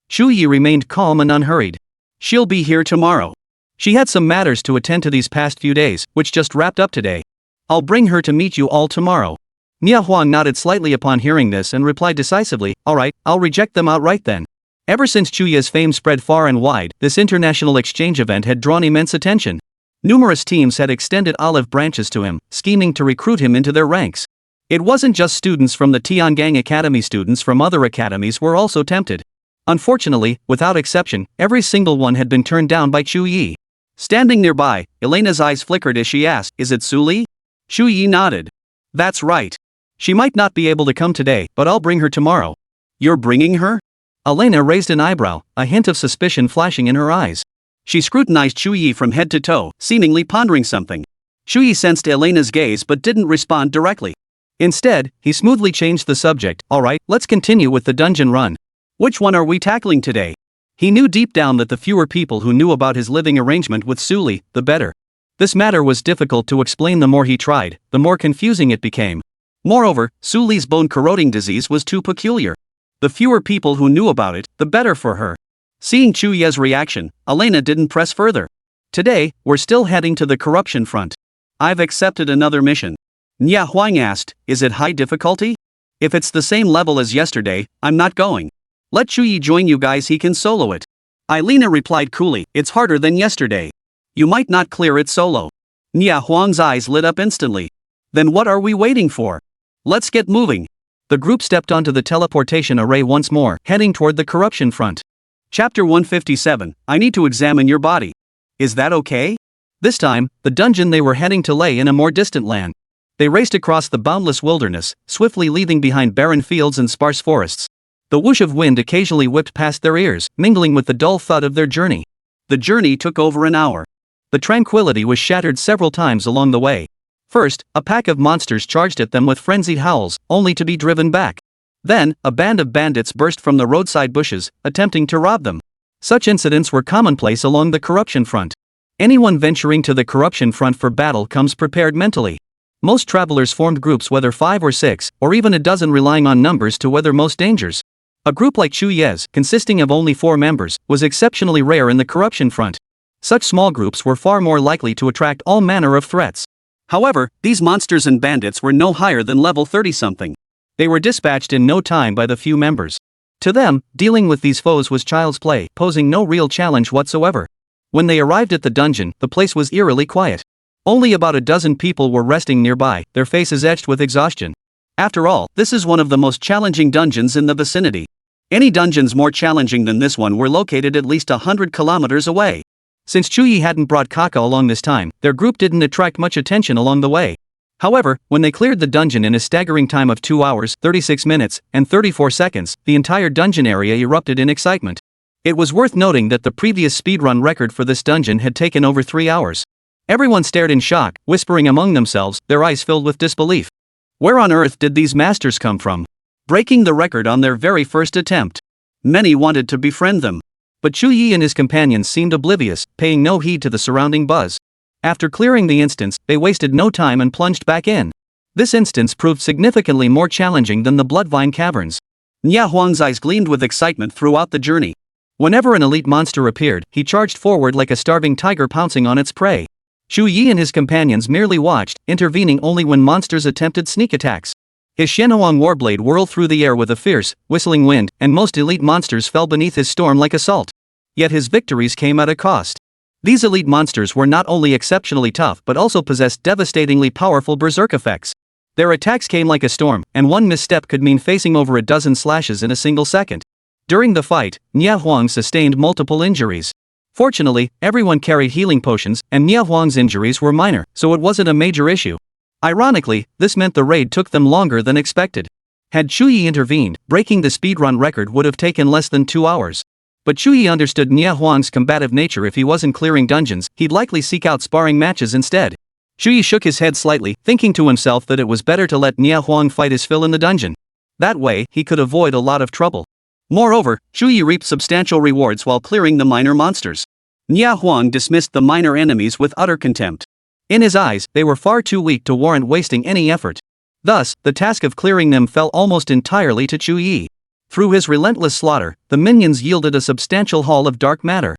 Chu Ye remained calm and unhurried. She'll be here tomorrow. She had some matters to attend to these past few days, which just wrapped up today. I'll bring her to meet you all tomorrow. Nia Huang nodded slightly upon hearing this and replied decisively, Alright, I'll reject them outright then. Ever since Chu Ye's fame spread far and wide, this international exchange event had drawn immense attention. Numerous teams had extended olive branches to him, scheming to recruit him into their ranks. It wasn't just students from the Tiangang Academy, students from other academies were also tempted. Unfortunately, without exception, every single one had been turned down by Chu Ye. Standing nearby, Elena's eyes flickered as she asked, "Is it Su Li?" Chu Ye nodded. "That's right. She might not be able to come today, but I'll bring her tomorrow." "You're bringing her?" Elena raised an eyebrow, a hint of suspicion flashing in her eyes. She scrutinized Chu Ye from head to toe, seemingly pondering something. Chu Ye sensed Elena's gaze but didn't respond directly. Instead, he smoothly changed the subject. "Alright, let's continue with the dungeon run. Which one are we tackling today?" He knew deep down that the fewer people who knew about his living arrangement with Su Li, the better. This matter was difficult to explain. The more he tried, the more confusing it became. Moreover, Su Li's bone-corroding disease was too peculiar. The fewer people who knew about it, the better for her. Seeing Chu Ye's reaction, Elena didn't press further. "Today, we're still heading to the corruption front. I've accepted another mission." Nia Huang asked, "Is it high difficulty?" "If it's the same level as yesterday, I'm not going. Let Chu Ye join you guys, he can solo it." Elena replied coolly, "It's harder than yesterday. You might not clear it solo." Nia Huang's eyes lit up instantly. "Then what are we waiting for? Let's get moving." The group stepped onto the teleportation array once more, heading toward the corruption front. Chapter 157, I need to examine your body. Is that okay? This time, the dungeon they were heading to lay in a more distant land. They raced across the boundless wilderness, swiftly leaving behind barren fields and sparse forests. The whoosh of wind occasionally whipped past their ears, mingling with the dull thud of their journey. The journey took over an hour. The tranquility was shattered several times along the way. First, a pack of monsters charged at them with frenzied howls, only to be driven back. Then, a band of bandits burst from the roadside bushes, attempting to rob them. Such incidents were commonplace along the corruption front. Anyone venturing to the corruption front for battle comes prepared mentally. Most travelers formed groups, whether 5 or 6, or even a dozen, relying on numbers to weather most dangers. A group like Chu Ye's, consisting of only 4 members, was exceptionally rare in the corruption front. Such small groups were far more likely to attract all manner of threats. However, these monsters and bandits were no higher than level 30-something. They were dispatched in no time by the few members. To them, dealing with these foes was child's play, posing no real challenge whatsoever. When they arrived at the dungeon, the place was eerily quiet. Only about a dozen people were resting nearby, their faces etched with exhaustion. After all, this is one of the most challenging dungeons in the vicinity. Any dungeons more challenging than this one were located at least 100 kilometers away. Since Chu Ye hadn't brought Kaka along this time, their group didn't attract much attention along the way. However, when they cleared the dungeon in a staggering time of 2 hours, 36 minutes, and 34 seconds, the entire dungeon area erupted in excitement. It was worth noting that the previous speedrun record for this dungeon had taken over 3 hours. Everyone stared in shock, whispering among themselves, their eyes filled with disbelief. Where on earth did these masters come from? Breaking the record on their very first attempt. Many wanted to befriend them. But Chu Ye and his companions seemed oblivious, paying no heed to the surrounding buzz. After clearing the instance, they wasted no time and plunged back in. This instance proved significantly more challenging than the Bloodvine Caverns. Nia Huang's eyes gleamed with excitement throughout the journey. Whenever an elite monster appeared, he charged forward like a starving tiger pouncing on its prey. Chu Ye and his companions merely watched, intervening only when monsters attempted sneak attacks. His Shenhuang Warblade whirled through the air with a fierce, whistling wind, and most elite monsters fell beneath his storm like a salt. Yet his victories came at a cost. These elite monsters were not only exceptionally tough but also possessed devastatingly powerful berserk effects. Their attacks came like a storm, and one misstep could mean facing over a dozen slashes in a single second. During the fight, Nia Huang sustained multiple injuries. Fortunately, everyone carried healing potions, and Nia Huang's injuries were minor, so it wasn't a major issue. Ironically, this meant the raid took them longer than expected. Had Chu Ye intervened, breaking the speedrun record would have taken less than 2 hours. But Chu Ye understood Nia Huang's combative nature. If he wasn't clearing dungeons, he'd likely seek out sparring matches instead. Chu Ye shook his head slightly, thinking to himself that it was better to let Nia Huang fight his fill in the dungeon. That way, he could avoid a lot of trouble. Moreover, Chu Ye reaped substantial rewards while clearing the minor monsters. Nia Huang dismissed the minor enemies with utter contempt. In his eyes, they were far too weak to warrant wasting any effort. Thus, the task of clearing them fell almost entirely to Chu Ye. Through his relentless slaughter, the minions yielded a substantial haul of dark matter.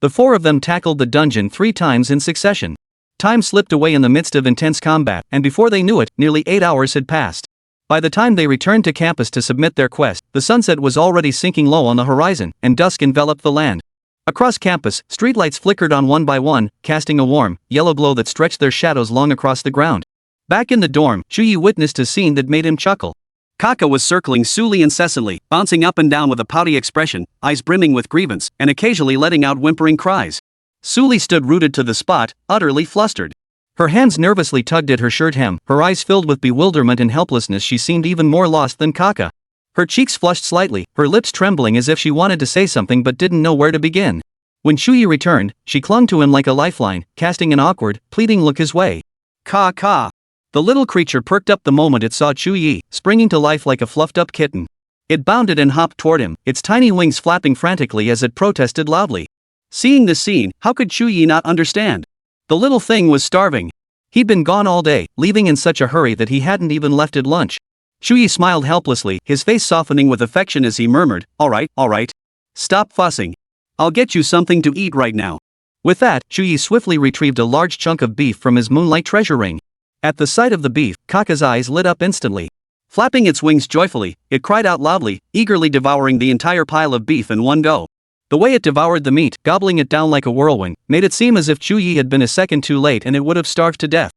The 4 of them tackled the dungeon 3 times in succession. Time slipped away in the midst of intense combat, and before they knew it, nearly 8 hours had passed. By the time they returned to campus to submit their quest, the sunset was already sinking low on the horizon, and dusk enveloped the land. Across campus, streetlights flickered on one by one, casting a warm, yellow glow that stretched their shadows long across the ground. Back in the dorm, Chu Ye witnessed a scene that made him chuckle. Kaka was circling Suli incessantly, bouncing up and down with a pouty expression, eyes brimming with grievance, and occasionally letting out whimpering cries. Suli stood rooted to the spot, utterly flustered. Her hands nervously tugged at her shirt hem, her eyes filled with bewilderment and helplessness. She seemed even more lost than Kaka. Her cheeks flushed slightly, her lips trembling as if she wanted to say something but didn't know where to begin. When Chu Ye returned, she clung to him like a lifeline, casting an awkward, pleading look his way. Ka. The little creature perked up the moment it saw Chu Ye, springing to life like a fluffed-up kitten. It bounded and hopped toward him, its tiny wings flapping frantically as it protested loudly. Seeing this scene, how could Chu Ye not understand? The little thing was starving. He'd been gone all day, leaving in such a hurry that he hadn't even left at lunch. Chu Ye smiled helplessly, his face softening with affection as he murmured, all right. Stop fussing. I'll get you something to eat right now. With that, Chu Ye swiftly retrieved a large chunk of beef from his moonlight treasure ring. At the sight of the beef, Kaka's eyes lit up instantly. Flapping its wings joyfully, it cried out loudly, eagerly devouring the entire pile of beef in one go. The way it devoured the meat, gobbling it down like a whirlwind, made it seem as if Chu Ye had been a second too late and it would have starved to death.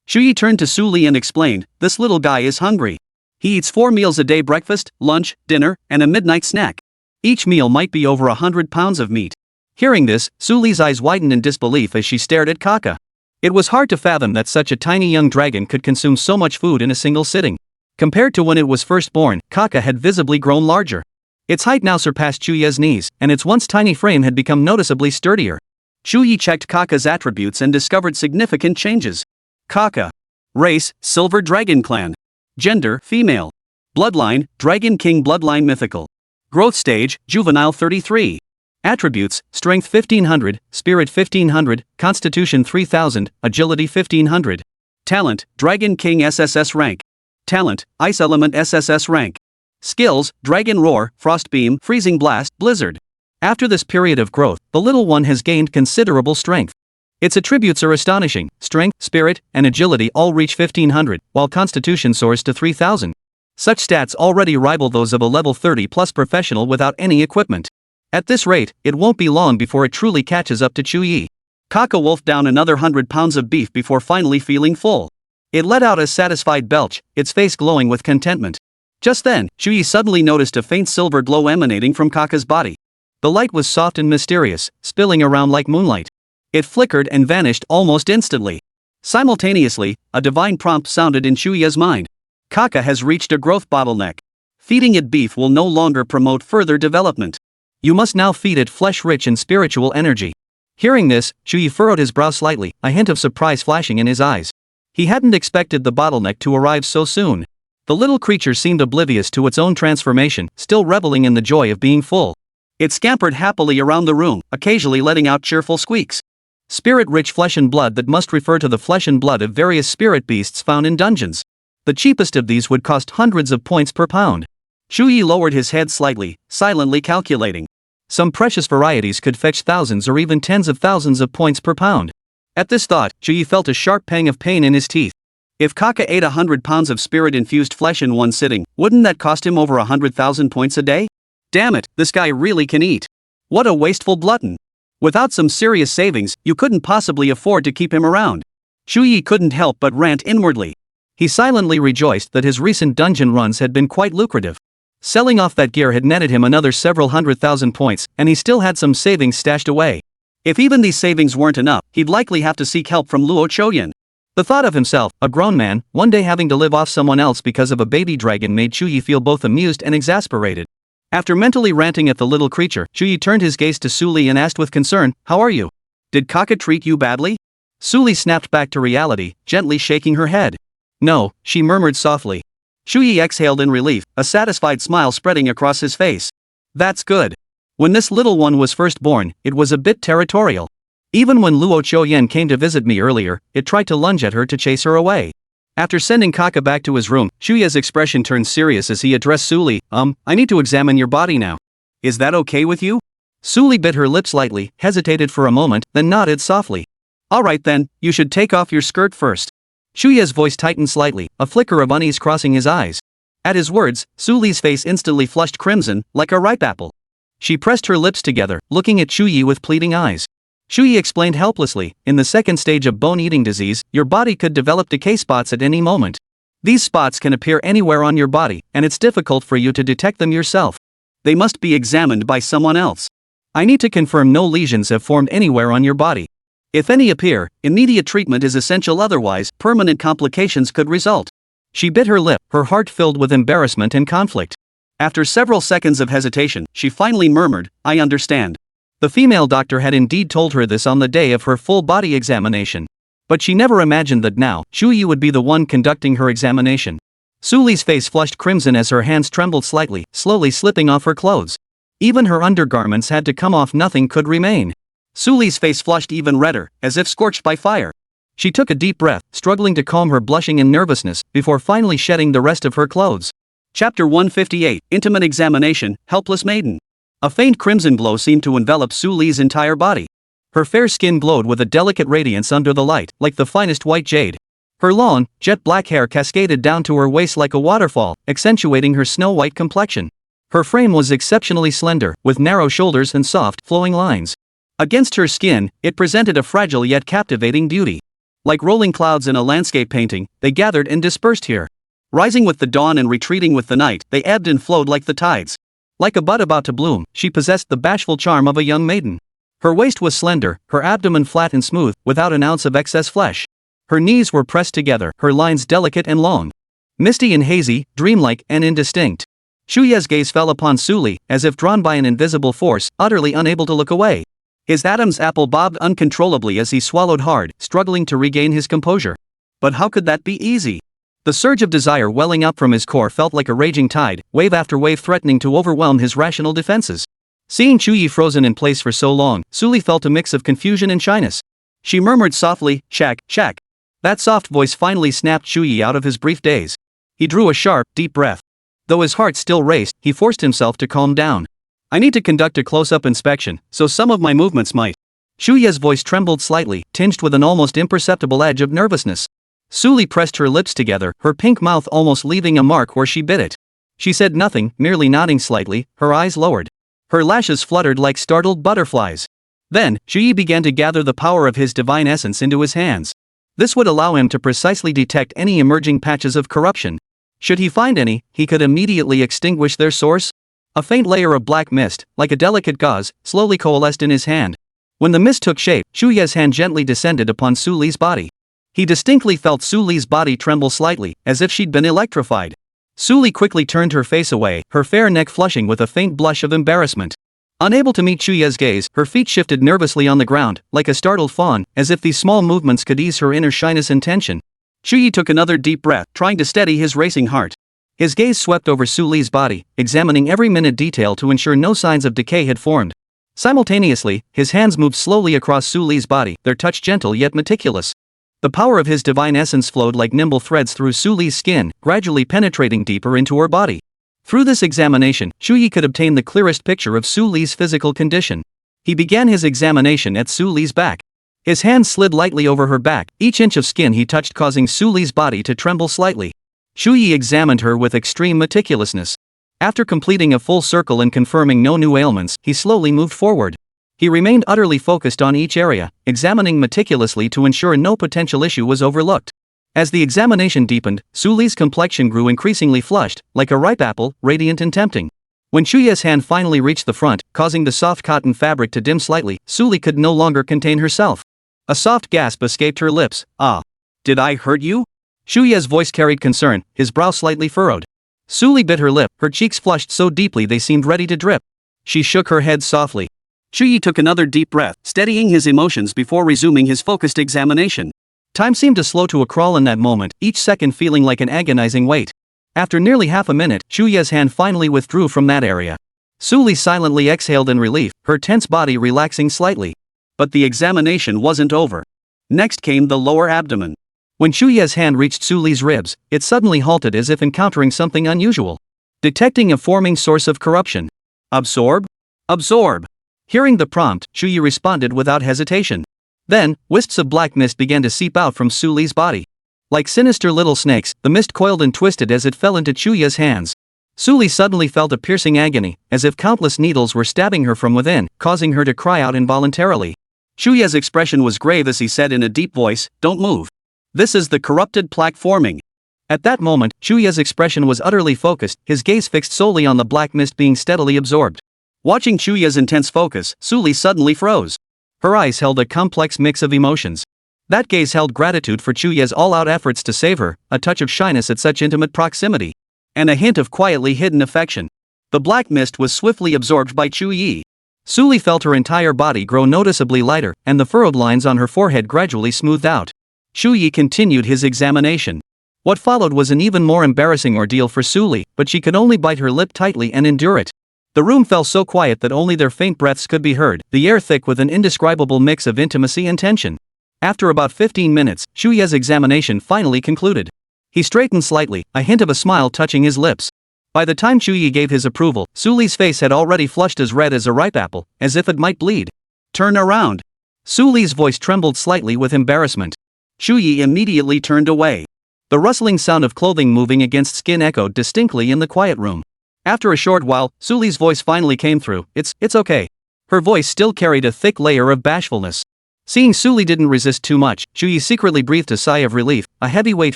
Chu Ye turned to Suli and explained, this little guy is hungry. He eats 4 meals a day: breakfast, lunch, dinner, and a midnight snack. Each meal might be over 100 pounds of meat. Hearing this, Suli's eyes widened in disbelief as she stared at Kaka. It was hard to fathom that such a tiny young dragon could consume so much food in a single sitting. Compared to when it was first born, Kaka had visibly grown larger. Its height now surpassed Chu Ye's knees, and its once tiny frame had become noticeably sturdier. Chu Ye checked Kaka's attributes and discovered significant changes. Kaka. Race, Silver Dragon Clan. Gender, female. Bloodline, Dragon King bloodline mythical. Growth stage, juvenile 33. Attributes, Strength 1500, Spirit 1500, Constitution 3000, Agility 1500. Talent, Dragon King SSS-Rank. Talent, Ice Element SSS-Rank. Skills, Dragon Roar, Frost Beam, Freezing Blast, Blizzard. After this period of growth, the little one has gained considerable strength. Its attributes are astonishing: Strength, Spirit, and Agility all reach 1500, while Constitution soars to 3000. Such stats already rival those of a level 30+ professional without any equipment. At this rate, it won't be long before it truly catches up to Chu Ye. Kaka wolfed down another 100 pounds of beef before finally feeling full. It let out a satisfied belch, its face glowing with contentment. Just then, Chu Ye suddenly noticed a faint silver glow emanating from Kaka's body. The light was soft and mysterious, spilling around like moonlight. It flickered and vanished almost instantly. Simultaneously, a divine prompt sounded in Chu Ye's mind. Kaka has reached a growth bottleneck. Feeding it beef will no longer promote further development. You must now feed it flesh rich in spiritual energy. Hearing this, Chu Ye furrowed his brow slightly, a hint of surprise flashing in his eyes. He hadn't expected the bottleneck to arrive so soon. The little creature seemed oblivious to its own transformation, still reveling in the joy of being full. It scampered happily around the room, occasionally letting out cheerful squeaks. Spirit-rich flesh and blood that must refer to the flesh and blood of various spirit beasts found in dungeons. The cheapest of these would cost hundreds of points per pound. Chu Ye lowered his head slightly, silently calculating. Some precious varieties could fetch thousands or even tens of thousands of points per pound. At this thought, Chu Ye felt a sharp pang of pain in his teeth. If Kaka ate 100 pounds of spirit-infused flesh in one sitting, wouldn't that cost him over 100,000 points a day? Damn it, this guy really can eat. What a wasteful glutton. Without some serious savings, you couldn't possibly afford to keep him around. Chu Ye couldn't help but rant inwardly. He silently rejoiced that his recent dungeon runs had been quite lucrative. Selling off that gear had netted him another several 100,000 points, and he still had some savings stashed away. If even these savings weren't enough, he'd likely have to seek help from Luo Choyan. The thought of himself, a grown man, one day having to live off someone else because of a baby dragon made Chu Ye feel both amused and exasperated. After mentally ranting at the little creature, Chu Ye turned his gaze to Suli and asked with concern, "How are you? Did Kaka treat you badly?" Suli snapped back to reality, gently shaking her head. "No," she murmured softly. Chu Ye exhaled in relief, a satisfied smile spreading across his face. "That's good. When this little one was first born, it was a bit territorial. Even when Luo Choyan came to visit me earlier, it tried to lunge at her to chase her away." After sending Kaka back to his room, Chu Ye's expression turned serious as he addressed Suli. I need to examine your body now. Is that okay with you?" Suli bit her lips lightly, hesitated for a moment, then nodded softly. "All right then, you should take off your skirt first." Chu Ye's voice tightened slightly, a flicker of unease crossing his eyes. At his words, Su Li's face instantly flushed crimson, like a ripe apple. She pressed her lips together, looking at Chu Ye with pleading eyes. Chu Ye explained helplessly, in the second stage of bone-eating disease, your body could develop decay spots at any moment. These spots can appear anywhere on your body, and it's difficult for you to detect them yourself. They must be examined by someone else. I need to confirm no lesions have formed anywhere on your body. If any appear, immediate treatment is essential, otherwise, permanent complications could result. She bit her lip, her heart filled with embarrassment and conflict. After several seconds of hesitation, she finally murmured, I understand. The female doctor had indeed told her this on the day of her full body examination. But she never imagined that now, Chu Ye would be the one conducting her examination. Su Li's face flushed crimson as her hands trembled slightly, slowly slipping off her clothes. Even her undergarments had to come off, nothing could remain. Su Li's face flushed even redder, as if scorched by fire. She took a deep breath, struggling to calm her blushing and nervousness, before finally shedding the rest of her clothes. Chapter 158, Intimate Examination, Helpless Maiden. A faint crimson glow seemed to envelop Su Li's entire body. Her fair skin glowed with a delicate radiance under the light, like the finest white jade. Her long, jet-black hair cascaded down to her waist like a waterfall, accentuating her snow-white complexion. Her frame was exceptionally slender, with narrow shoulders and soft, flowing lines. Against her skin, it presented a fragile yet captivating beauty. Like rolling clouds in a landscape painting, they gathered and dispersed here. Rising with the dawn and retreating with the night, they ebbed and flowed like the tides. Like a bud about to bloom, she possessed the bashful charm of a young maiden. Her waist was slender, her abdomen flat and smooth, without an ounce of excess flesh. Her knees were pressed together, her lines delicate and long. Misty and hazy, dreamlike and indistinct. Chu Ye's gaze fell upon Su Li, as if drawn by an invisible force, utterly unable to look away. His Adam's apple bobbed uncontrollably as he swallowed hard, struggling to regain his composure. But how could that be easy? The surge of desire welling up from his core felt like a raging tide, wave after wave threatening to overwhelm his rational defenses. Seeing Chu Ye frozen in place for so long, Su Li felt a mix of confusion and shyness. She murmured softly, "Shack, shack." That soft voice finally snapped Chu Ye out of his brief daze. He drew a sharp, deep breath. Though his heart still raced, he forced himself to calm down. I need to conduct a close-up inspection, so some of my movements might. Chu Ye's voice trembled slightly, tinged with an almost imperceptible edge of nervousness. Su Li pressed her lips together, her pink mouth almost leaving a mark where she bit it. She said nothing, merely nodding slightly, her eyes lowered. Her lashes fluttered like startled butterflies. Then, Chu Ye began to gather the power of his divine essence into his hands. This would allow him to precisely detect any emerging patches of corruption. Should he find any, he could immediately extinguish their source. A faint layer of black mist, like a delicate gauze, slowly coalesced in his hand. When the mist took shape, Chu Ye's hand gently descended upon Su Li's body. He distinctly felt Su Li's body tremble slightly, as if she'd been electrified. Su Li quickly turned her face away, her fair neck flushing with a faint blush of embarrassment. Unable to meet Chu Ye's gaze, her feet shifted nervously on the ground, like a startled fawn, as if these small movements could ease her inner shyness and tension. Chu Ye took another deep breath, trying to steady his racing heart. His gaze swept over Su Li's body, examining every minute detail to ensure no signs of decay had formed. Simultaneously, his hands moved slowly across Su Li's body, their touch gentle yet meticulous. The power of his divine essence flowed like nimble threads through Su Li's skin, gradually penetrating deeper into her body. Through this examination, Chu Ye could obtain the clearest picture of Su Li's physical condition. He began his examination at Su Li's back. His hands slid lightly over her back, each inch of skin he touched causing Su Li's body to tremble slightly. Chu Ye examined her with extreme meticulousness. After completing a full circle and confirming no new ailments, he slowly moved forward. He remained utterly focused on each area, examining meticulously to ensure no potential issue was overlooked. As the examination deepened, Su Li's complexion grew increasingly flushed, like a ripe apple, radiant and tempting. When Chu Ye's hand finally reached the front, causing the soft cotton fabric to dim slightly, Su Li could no longer contain herself. A soft gasp escaped her lips. "Ah. Did I hurt you?" Chu Ye's voice carried concern, his brow slightly furrowed. Su Li bit her lip, her cheeks flushed so deeply they seemed ready to drip. She shook her head softly. Chu Ye took another deep breath, steadying his emotions before resuming his focused examination. Time seemed to slow to a crawl in that moment, each second feeling like an agonizing wait. After nearly half a minute, Chu Ye's hand finally withdrew from that area. Su Li silently exhaled in relief, her tense body relaxing slightly. But the examination wasn't over. Next came the lower abdomen. When Chu Ye's hand reached Su Li's ribs, it suddenly halted as if encountering something unusual. Detecting a forming source of corruption. "Absorb? Absorb." Hearing the prompt, Chu Ye responded without hesitation. Then, wisps of black mist began to seep out from Su Li's body. Like sinister little snakes, the mist coiled and twisted as it fell into Chu Ye's hands. Su Li suddenly felt a piercing agony, as if countless needles were stabbing her from within, causing her to cry out involuntarily. Chu Ye's expression was grave as he said in a deep voice, "Don't move. This is the corrupted plaque forming." At that moment, Chu Ye's expression was utterly focused, his gaze fixed solely on the black mist being steadily absorbed. Watching Chu Ye's intense focus, Su Li suddenly froze. Her eyes held a complex mix of emotions. That gaze held gratitude for Chu Ye's all-out efforts to save her, a touch of shyness at such intimate proximity, and a hint of quietly hidden affection. The black mist was swiftly absorbed by Chu Ye. Su Li felt her entire body grow noticeably lighter, and the furrowed lines on her forehead gradually smoothed out. Chu Ye continued his examination. What followed was an even more embarrassing ordeal for Su Li, but she could only bite her lip tightly and endure it. The room fell so quiet that only their faint breaths could be heard, the air thick with an indescribable mix of intimacy and tension. After about 15 minutes, Chu Ye's examination finally concluded. He straightened slightly, a hint of a smile touching his lips. By the time Chu Ye gave his approval, Su Li's face had already flushed as red as a ripe apple, as if it might bleed. "Turn around." Su Li's voice trembled slightly with embarrassment. Chu Ye immediately turned away. The rustling sound of clothing moving against skin echoed distinctly in the quiet room. After a short while, Su Li's voice finally came through. It's okay." Her voice still carried a thick layer of bashfulness. Seeing Su Li didn't resist too much, Chu Ye secretly breathed a sigh of relief, a heavy weight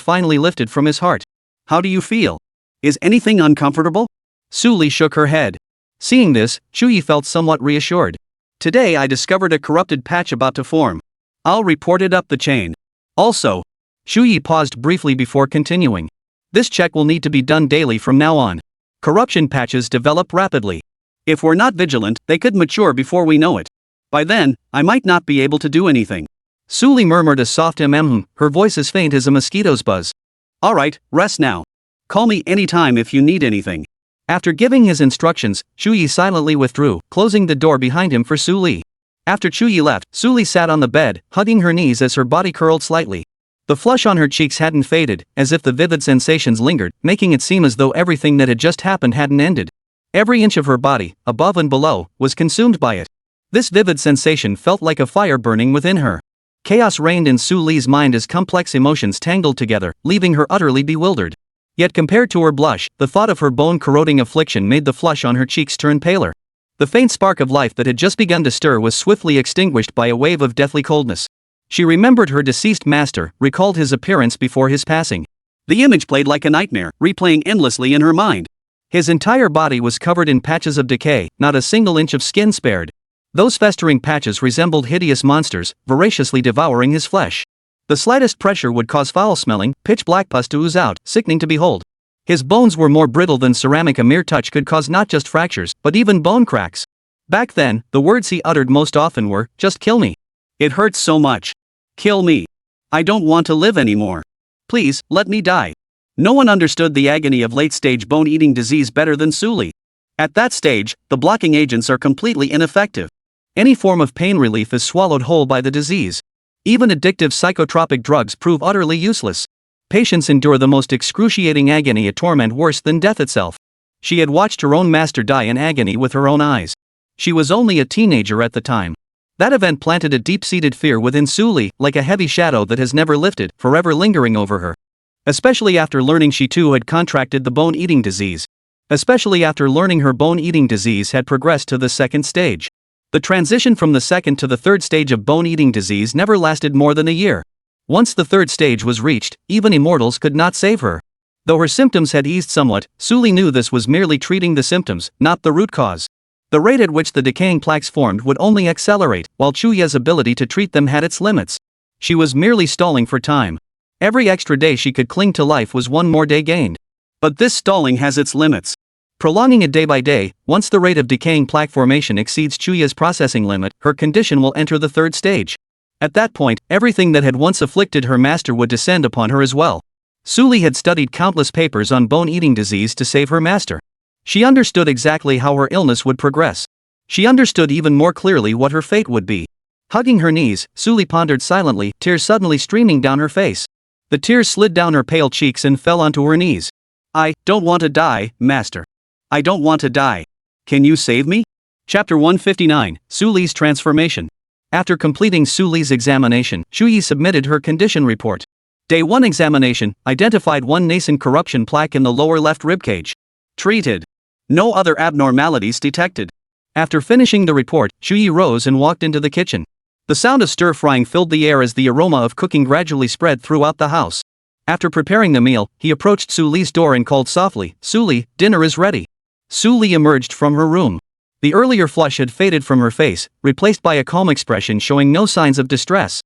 finally lifted from his heart. "How do you feel? Is anything uncomfortable?" Su Li shook her head. Seeing this, Chu Ye felt somewhat reassured. "Today I discovered a corrupted patch about to form. I'll report it up the chain. Also..." Chu Ye paused briefly before continuing. "This check will need to be done daily from now on. Corruption patches develop rapidly. If we're not vigilant, they could mature before we know it. By then, I might not be able to do anything." Su Li murmured a soft her voice as faint as a mosquito's buzz. "Alright, rest now. Call me anytime if you need anything." After giving his instructions, Chu Ye silently withdrew, closing the door behind him for Su Li. After Chu Ye left, Su Li sat on the bed, hugging her knees as her body curled slightly. The flush on her cheeks hadn't faded, as if the vivid sensations lingered, making it seem as though everything that had just happened hadn't ended. Every inch of her body, above and below, was consumed by it. This vivid sensation felt like a fire burning within her. Chaos reigned in Su Li's mind as complex emotions tangled together, leaving her utterly bewildered. Yet compared to her blush, the thought of her bone-corroding affliction made the flush on her cheeks turn paler. The faint spark of life that had just begun to stir was swiftly extinguished by a wave of deathly coldness. She remembered her deceased master, recalled his appearance before his passing. The image played like a nightmare, replaying endlessly in her mind. His entire body was covered in patches of decay, not a single inch of skin spared. Those festering patches resembled hideous monsters, voraciously devouring his flesh. The slightest pressure would cause foul-smelling, pitch-black pus to ooze out, sickening to behold. His bones were more brittle than ceramic. A mere touch could cause not just fractures, but even bone cracks. Back then, the words he uttered most often were, "Just kill me. It hurts so much. Kill me. I don't want to live anymore. Please, let me die." No one understood the agony of late-stage bone-eating disease better than Su Li. At that stage, the blocking agents are completely ineffective. Any form of pain relief is swallowed whole by the disease. Even addictive psychotropic drugs prove utterly useless. Patients endure the most excruciating agony, a torment worse than death itself. She had watched her own master die in agony with her own eyes. She was only a teenager at the time. That event planted a deep-seated fear within Su Li, like a heavy shadow that has never lifted, forever lingering over her. Especially after learning she too had contracted the bone-eating disease. Especially after learning her bone-eating disease had progressed to the second stage. The transition from the second to the third stage of bone-eating disease never lasted more than a year. Once the third stage was reached, even immortals could not save her. Though her symptoms had eased somewhat, Su Li knew this was merely treating the symptoms, not the root cause. The rate at which the decaying plaques formed would only accelerate, while Chu Ye's ability to treat them had its limits. She was merely stalling for time. Every extra day she could cling to life was one more day gained. But this stalling has its limits. Prolonging it day by day, once the rate of decaying plaque formation exceeds Chu Ye's processing limit, her condition will enter the third stage. At that point, everything that had once afflicted her master would descend upon her as well. Su Li had studied countless papers on bone-eating disease to save her master. She understood exactly how her illness would progress. She understood even more clearly what her fate would be. Hugging her knees, Su Li pondered silently, tears suddenly streaming down her face. The tears slid down her pale cheeks and fell onto her knees. "I don't want to die, master. I don't want to die. Can you save me?" Chapter 159, Su Li's Transformation. After completing Su Li's examination, Chu Ye submitted her condition report. Day 1 examination identified one nascent corruption plaque in the lower left ribcage. Treated. No other abnormalities detected. After finishing the report, Chu Ye rose and walked into the kitchen. The sound of stir-frying filled the air as the aroma of cooking gradually spread throughout the house. After preparing the meal, he approached Su Li's door and called softly, "Su Li, dinner is ready." Su Li emerged from her room. The earlier flush had faded from her face, replaced by a calm expression showing no signs of distress.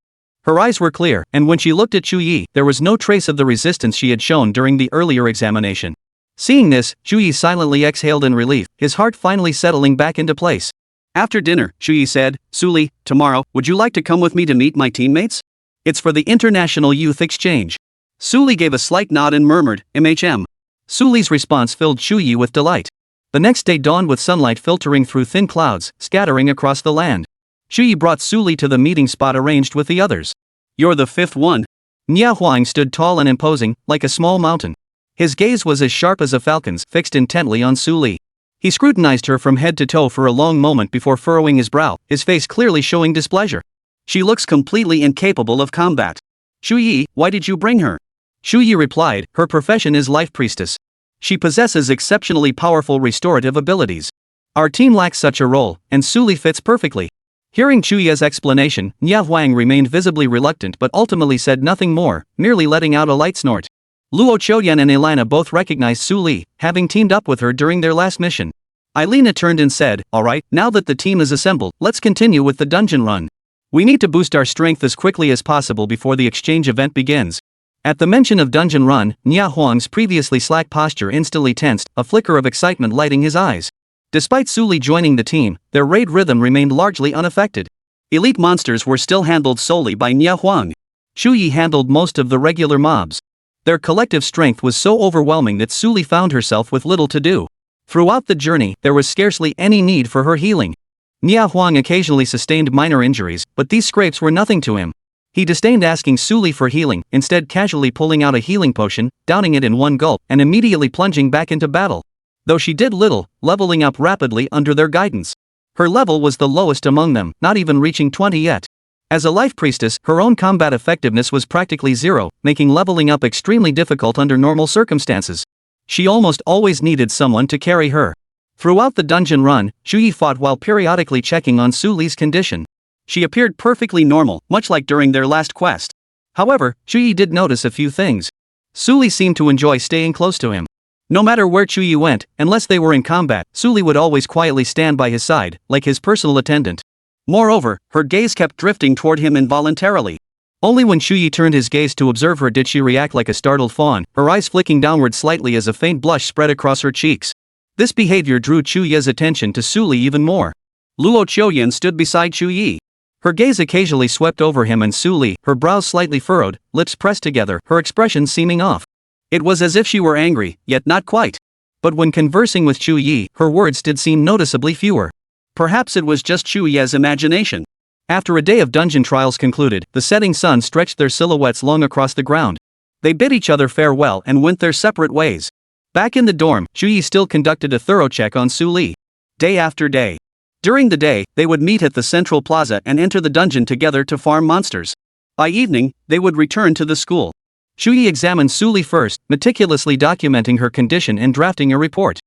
Her eyes were clear, and when she looked at Chu Ye, there was no trace of the resistance she had shown during the earlier examination. Seeing this, Chu Ye silently exhaled in relief, his heart finally settling back into place. After dinner, Chu Ye said, "Su Li, tomorrow, would you like to come with me to meet my teammates? It's for the International Youth Exchange." Su Li gave a slight nod and murmured, "MHM." Su Li's response filled Chu Ye with delight. The next day dawned with sunlight filtering through thin clouds, scattering across the land. Chu Ye brought Su Li to the meeting spot arranged with the others. "You're the fifth one." Nia Huang stood tall and imposing, like a small mountain. His gaze was as sharp as a falcon's, fixed intently on Su Li. He scrutinized her from head to toe for a long moment before furrowing his brow, his face clearly showing displeasure. "She looks completely incapable of combat. Chu Ye, why did you bring her?" Chu Ye replied, "Her profession is life priestess. She possesses exceptionally powerful restorative abilities. Our team lacks such a role, and Su Li fits perfectly." Hearing Chu Ye's explanation, Nia Huang remained visibly reluctant but ultimately said nothing more, merely letting out a light snort. Luo Choyan and Elena both recognized Su Li, having teamed up with her during their last mission. Elena turned and said, "Alright, now that the team is assembled, let's continue with the dungeon run. We need to boost our strength as quickly as possible before the exchange event begins." At the mention of dungeon run, Nia Huang's previously slack posture instantly tensed, a flicker of excitement lighting his eyes. Despite Su Li joining the team, their raid rhythm remained largely unaffected. Elite monsters were still handled solely by Nia Huang. Chu Ye handled most of the regular mobs. Their collective strength was so overwhelming that Su Li found herself with little to do. Throughout the journey, there was scarcely any need for her healing. Nia Huang occasionally sustained minor injuries, but these scrapes were nothing to him. He disdained asking Su Li for healing, instead casually pulling out a healing potion, downing it in one gulp, and immediately plunging back into battle. Though she did little, leveling up rapidly under their guidance. Her level was the lowest among them, not even reaching 20 yet. As a life priestess, her own combat effectiveness was practically zero, making leveling up extremely difficult under normal circumstances. She almost always needed someone to carry her. Throughout the dungeon run, Chu Ye fought while periodically checking on Su Li's condition. She appeared perfectly normal, much like during their last quest. However, Chu Ye did notice a few things. Su Li seemed to enjoy staying close to him. No matter where Chu Ye went, unless they were in combat, Su Li would always quietly stand by his side, like his personal attendant. Moreover, her gaze kept drifting toward him involuntarily. Only when Chu Ye turned his gaze to observe her did she react like a startled fawn, her eyes flicking downward slightly as a faint blush spread across her cheeks. This behavior drew Chu Ye's attention to Su Li even more. Luo Choyan stood beside Chu Ye. Her gaze occasionally swept over him and Su Li, her brows slightly furrowed, lips pressed together, her expression seeming off. It was as if she were angry, yet not quite. But when conversing with Chu Ye, her words did seem noticeably fewer. Perhaps it was just Chu Ye's imagination. After a day of dungeon trials concluded, the setting sun stretched their silhouettes long across the ground. They bid each other farewell and went their separate ways. Back in the dorm, Chu Ye still conducted a thorough check on Su Li. Day after day. During the day, they would meet at the central plaza and enter the dungeon together to farm monsters. By evening, they would return to the school. Chu Ye examined Su Li first, meticulously documenting her condition and drafting a report.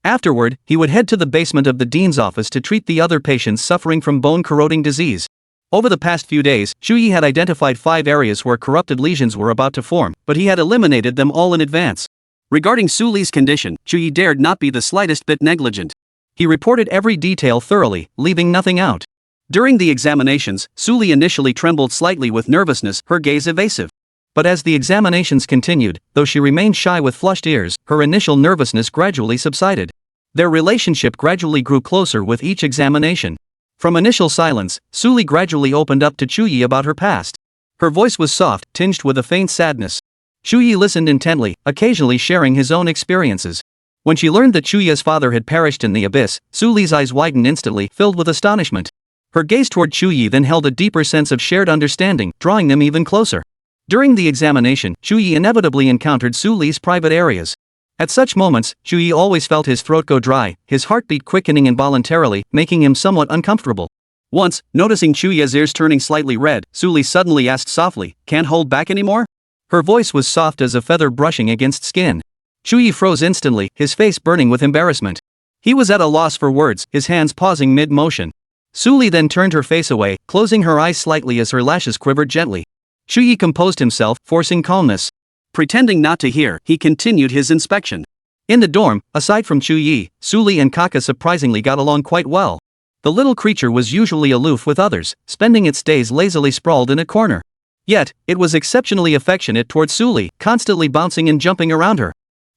Afterward, he would head to the basement of the dean's office to treat the other patients suffering from bone-corroding disease. Over the past few days, Chu Ye had identified 5 areas where corrupted lesions were about to form, but he had eliminated them all in advance. Regarding Su Li's condition, Chu Ye dared not be the slightest bit negligent. He reported every detail thoroughly, leaving nothing out. During the examinations, Su Li initially trembled slightly with nervousness, her gaze evasive. But as the examinations continued, though she remained shy with flushed ears, her initial nervousness gradually subsided. Their relationship gradually grew closer with each examination. From initial silence, Su Li gradually opened up to Chu Ye about her past. Her voice was soft, tinged with a faint sadness. Chu Ye listened intently, occasionally sharing his own experiences. When she learned that Chu Ye's father had perished in the abyss, Su Li's eyes widened instantly, filled with astonishment. Her gaze toward Chu Ye then held a deeper sense of shared understanding, drawing them even closer. During the examination, Chu Ye inevitably encountered Su Li's private areas. At such moments, Chu Ye always felt his throat go dry, his heartbeat quickening involuntarily, making him somewhat uncomfortable. Once, noticing Chu Ye's ears turning slightly red, Su Li suddenly asked softly, "Can't hold back anymore?" Her voice was soft as a feather brushing against skin. Chu Ye froze instantly, his face burning with embarrassment. He was at a loss for words, his hands pausing mid-motion. Suli then turned her face away, closing her eyes slightly as her lashes quivered gently. Chu Ye composed himself, forcing calmness. Pretending not to hear, he continued his inspection. In the dorm, aside from Chu Ye, Suli and Kaka surprisingly got along quite well. The little creature was usually aloof with others, spending its days lazily sprawled in a corner. Yet, it was exceptionally affectionate towards Suli, constantly bouncing and jumping around her.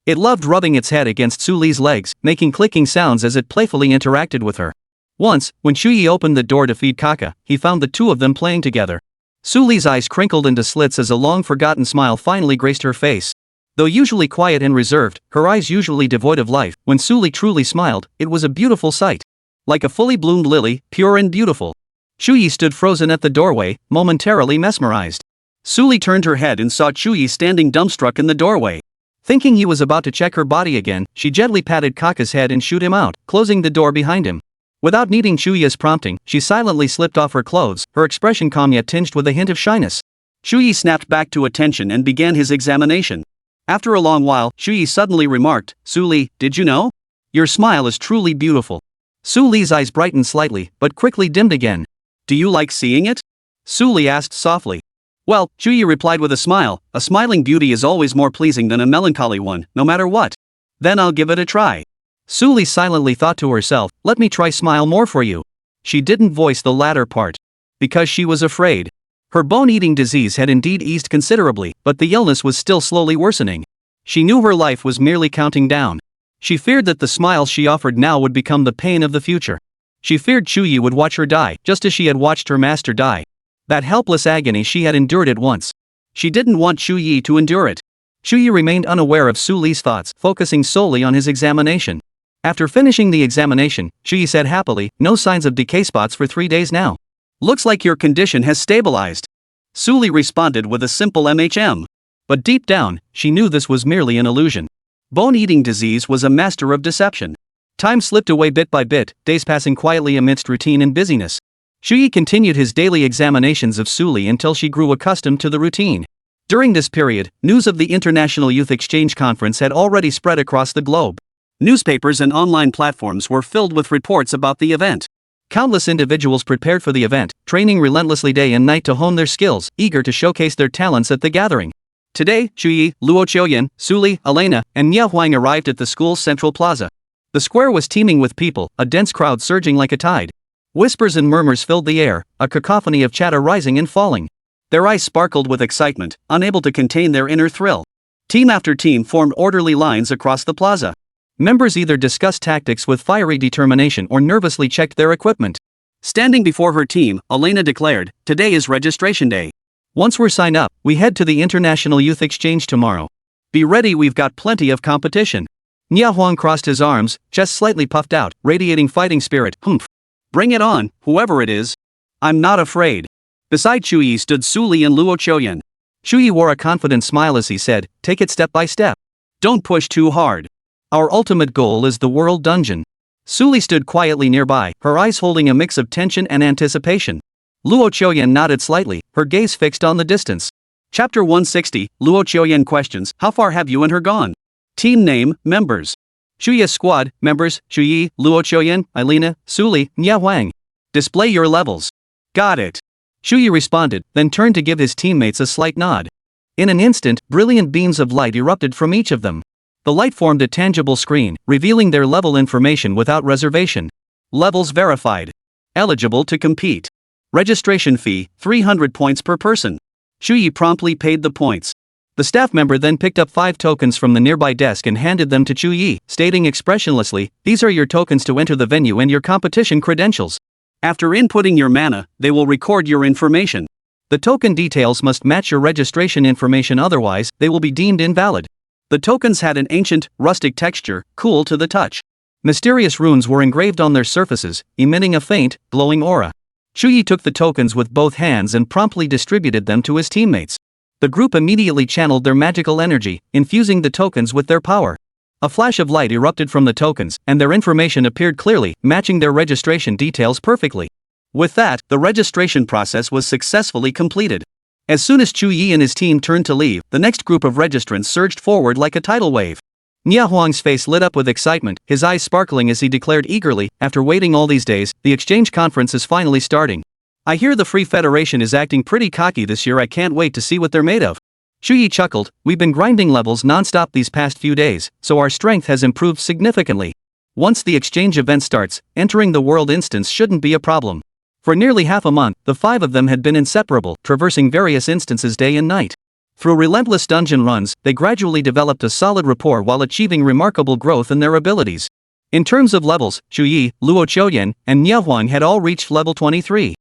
It loved rubbing its head against Suli's legs, making clicking sounds as it playfully interacted with her. Once, when Chu Ye opened the door to feed Kaka, he found the two of them playing together. Suli's eyes crinkled into slits as a long-forgotten smile finally graced her face. Though usually quiet and reserved, her eyes usually devoid of life, when Suli truly smiled, it was a beautiful sight. Like a fully bloomed lily, pure and beautiful. Chu Ye stood frozen at the doorway, momentarily mesmerized. Suli turned her head and saw Chu Ye standing dumbstruck in the doorway. Thinking he was about to check her body again, she gently patted Kaka's head and shooed him out, closing the door behind him. Without needing Chu Ye's prompting, she silently slipped off her clothes, her expression calm yet tinged with a hint of shyness. Chu Ye snapped back to attention and began his examination. After a long while, Chu Ye suddenly remarked, "Suli, did you know? Your smile is truly beautiful." Suli's eyes brightened slightly, but quickly dimmed again. "Do you like seeing it?" Suli asked softly. "Well," Chu Ye replied with a smile, "a smiling beauty is always more pleasing than a melancholy one, no matter what. Then I'll give it a try." Suli silently thought to herself, "Let me try smile more for you." She didn't voice the latter part. Because she was afraid. Her bone-eating disease had indeed eased considerably, but the illness was still slowly worsening. She knew her life was merely counting down. She feared that the smile she offered now would become the pain of the future. She feared Chu Ye would watch her die, just as she had watched her master die. That helpless agony she had endured it once. She didn't want Chu Ye to endure it. Chu Ye remained unaware of Suli's thoughts, focusing solely on his examination. After finishing the examination, Chu Ye said happily, "No signs of decay spots for 3 days now. Looks like your condition has stabilized." Suli responded with a simple MHM. But deep down, she knew this was merely an illusion. Bone-eating disease was a master of deception. Time slipped away bit by bit, days passing quietly amidst routine and busyness. Chu Ye continued his daily examinations of Suli until she grew accustomed to the routine. During this period, news of the International Youth Exchange Conference had already spread across the globe. Newspapers and online platforms were filled with reports about the event. Countless individuals prepared for the event, training relentlessly day and night to hone their skills, eager to showcase their talents at the gathering. Today, Chu Ye, Luo Qiuyan, Suli, Elena, and Nia Huang arrived at the school's central plaza. The square was teeming with people, a dense crowd surging like a tide. Whispers and murmurs filled the air, a cacophony of chatter rising and falling. Their eyes sparkled with excitement, unable to contain their inner thrill. Team after team formed orderly lines across the plaza. Members either discussed tactics with fiery determination or nervously checked their equipment. Standing before her team, Elena declared, "Today is registration day. Once we're signed up, we head to the International Youth Exchange tomorrow. Be ready, we've got plenty of competition." Nia Huang crossed his arms, chest slightly puffed out, radiating fighting spirit. "Humph. Bring it on, whoever it is. I'm not afraid." Beside Chu Ye stood Suli and Luo Qiuyan. Chu Ye wore a confident smile as he said, "Take it step by step. Don't push too hard. Our ultimate goal is the world dungeon." Suli stood quietly nearby, her eyes holding a mix of tension and anticipation. Luo Qiuyan nodded slightly, her gaze fixed on the distance. Chapter 160, Luo Qiuyan questions, "How far have you and her gone?" Team name, members. Chu Ye squad, members, Chu Ye, Luo Qiuyan, Elena, Suli, Nia Huang. Display your levels. Got it. Chu Ye responded, then turned to give his teammates a slight nod. In an instant, brilliant beams of light erupted from each of them. The light formed a tangible screen, revealing their level information without reservation. Levels verified. Eligible to compete. Registration fee, 300 points per person. Chu Ye promptly paid the points. The staff member then picked up 5 tokens from the nearby desk and handed them to Chu Ye, stating expressionlessly, "These are your tokens to enter the venue and your competition credentials. After inputting your mana, they will record your information. The token details must match your registration information, otherwise, they will be deemed invalid." The tokens had an ancient, rustic texture, cool to the touch. Mysterious runes were engraved on their surfaces, emitting a faint, glowing aura. Chu Ye took the tokens with both hands and promptly distributed them to his teammates. The group immediately channeled their magical energy, infusing the tokens with their power. A flash of light erupted from the tokens, and their information appeared clearly, matching their registration details perfectly. With that, the registration process was successfully completed. As soon as Chu Ye and his team turned to leave, the next group of registrants surged forward like a tidal wave. Nia Huang's face lit up with excitement, his eyes sparkling as he declared eagerly, after waiting all these days, the exchange conference is finally starting. I hear the Free Federation is acting pretty cocky this year. I can't wait to see what they're made of. Chu Ye chuckled, we've been grinding levels non-stop these past few days, so our strength has improved significantly. Once the exchange event starts, entering the world instance shouldn't be a problem. For nearly half a month, the 5 of them had been inseparable, traversing various instances day and night. Through relentless dungeon runs, they gradually developed a solid rapport while achieving remarkable growth in their abilities. In terms of levels, Chu Ye, Luo Qiuyan, and Nia Huang had all reached level 23.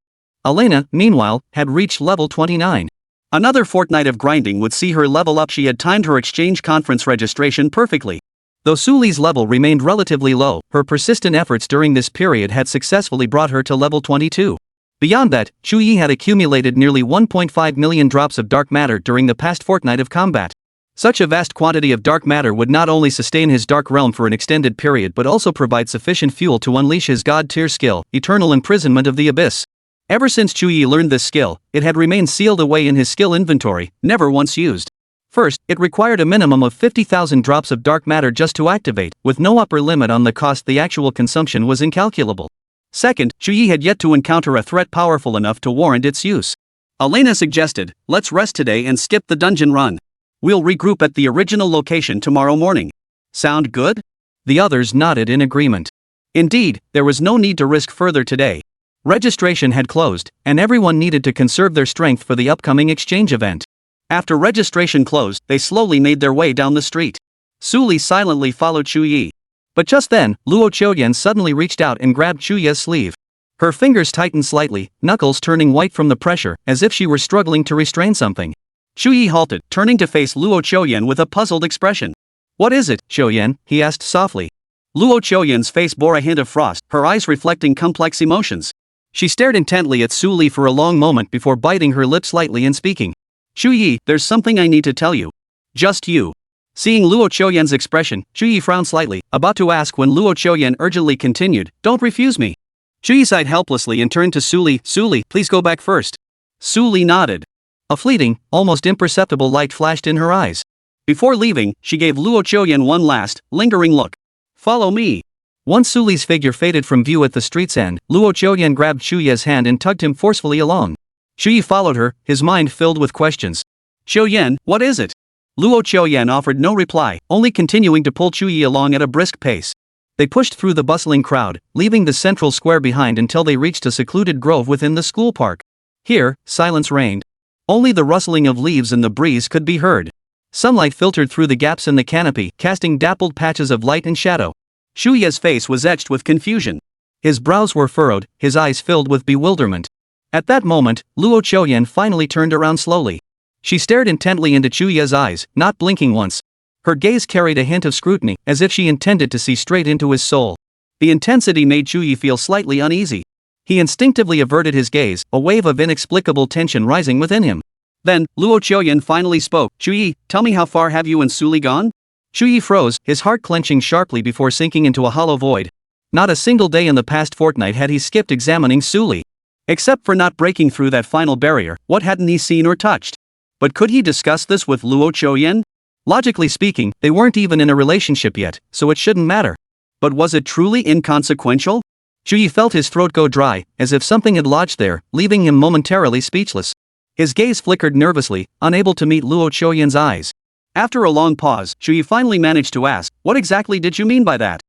Elena, meanwhile, had reached level 29. Another fortnight of grinding would see her level up. She had timed her exchange conference registration perfectly. Though Suli's level remained relatively low, her persistent efforts during this period had successfully brought her to level 22. Beyond that, Chu Ye had accumulated nearly 1.5 million drops of dark matter during the past fortnight of combat. Such a vast quantity of dark matter would not only sustain his dark realm for an extended period but also provide sufficient fuel to unleash his god-tier skill, Eternal Imprisonment of the Abyss. Ever since Chu Ye learned this skill, it had remained sealed away in his skill inventory, never once used. First, it required a minimum of 50,000 drops of dark matter just to activate, with no upper limit on the cost. The actual consumption was incalculable. Second, Chu Ye had yet to encounter a threat powerful enough to warrant its use. Elena suggested, let's rest today and skip the dungeon run. We'll regroup at the original location tomorrow morning. Sound good? The others nodded in agreement. Indeed, there was no need to risk further today. Registration had closed, and everyone needed to conserve their strength for the upcoming exchange event. After registration closed, they slowly made their way down the street. Suli silently followed Chu Ye. But just then, Luo Qiuyan suddenly reached out and grabbed Chu Ye's sleeve. Her fingers tightened slightly, knuckles turning white from the pressure, as if she were struggling to restrain something. Chu Ye halted, turning to face Luo Qiuyan with a puzzled expression. What is it, Qiuyan? He asked softly. Luo Qiuyan's face bore a hint of frost, her eyes reflecting complex emotions. She stared intently at Suli for a long moment before biting her lip slightly and speaking. Chu Ye, there's something I need to tell you. Just you. Seeing Luo Qiuyan's expression, Chu Ye frowned slightly, about to ask when Luo Qiuyan urgently continued, don't refuse me. Chu Ye sighed helplessly and turned to Suli, Suli, please go back first. Suli nodded. A fleeting, almost imperceptible light flashed in her eyes. Before leaving, she gave Luo Qiuyan one last, lingering look. Follow me. Once Suli's figure faded from view at the street's end, Luo Qiuyan grabbed Chu Ye's hand and tugged him forcefully along. Chu Ye followed her, his mind filled with questions. Qiuyan, what is it? Luo Qiuyan offered no reply, only continuing to pull Chu Ye along at a brisk pace. They pushed through the bustling crowd, leaving the central square behind until they reached a secluded grove within the school park. Here, silence reigned. Only the rustling of leaves in the breeze could be heard. Sunlight filtered through the gaps in the canopy, casting dappled patches of light and shadow. Chu Ye's face was etched with confusion. His brows were furrowed, his eyes filled with bewilderment. At that moment, Luo Qiuyan finally turned around slowly. She stared intently into Chu Ye's eyes, not blinking once. Her gaze carried a hint of scrutiny, as if she intended to see straight into his soul. The intensity made Chu Ye feel slightly uneasy. He instinctively averted his gaze, a wave of inexplicable tension rising within him. Then, Luo Qiuyan finally spoke. Chu Ye, tell me, how far have you and Suli gone? Chu Ye froze, his heart clenching sharply before sinking into a hollow void. Not a single day in the past fortnight had he skipped examining Suli. Except for not breaking through that final barrier, what hadn't he seen or touched? But could he discuss this with Luo Qiuyan? Logically speaking, they weren't even in a relationship yet, so it shouldn't matter. But was it truly inconsequential? Chu Ye felt his throat go dry, as if something had lodged there, leaving him momentarily speechless. His gaze flickered nervously, unable to meet Luo Qiuyan's eyes. After a long pause, Chu Ye finally managed to ask, what exactly did you mean by that?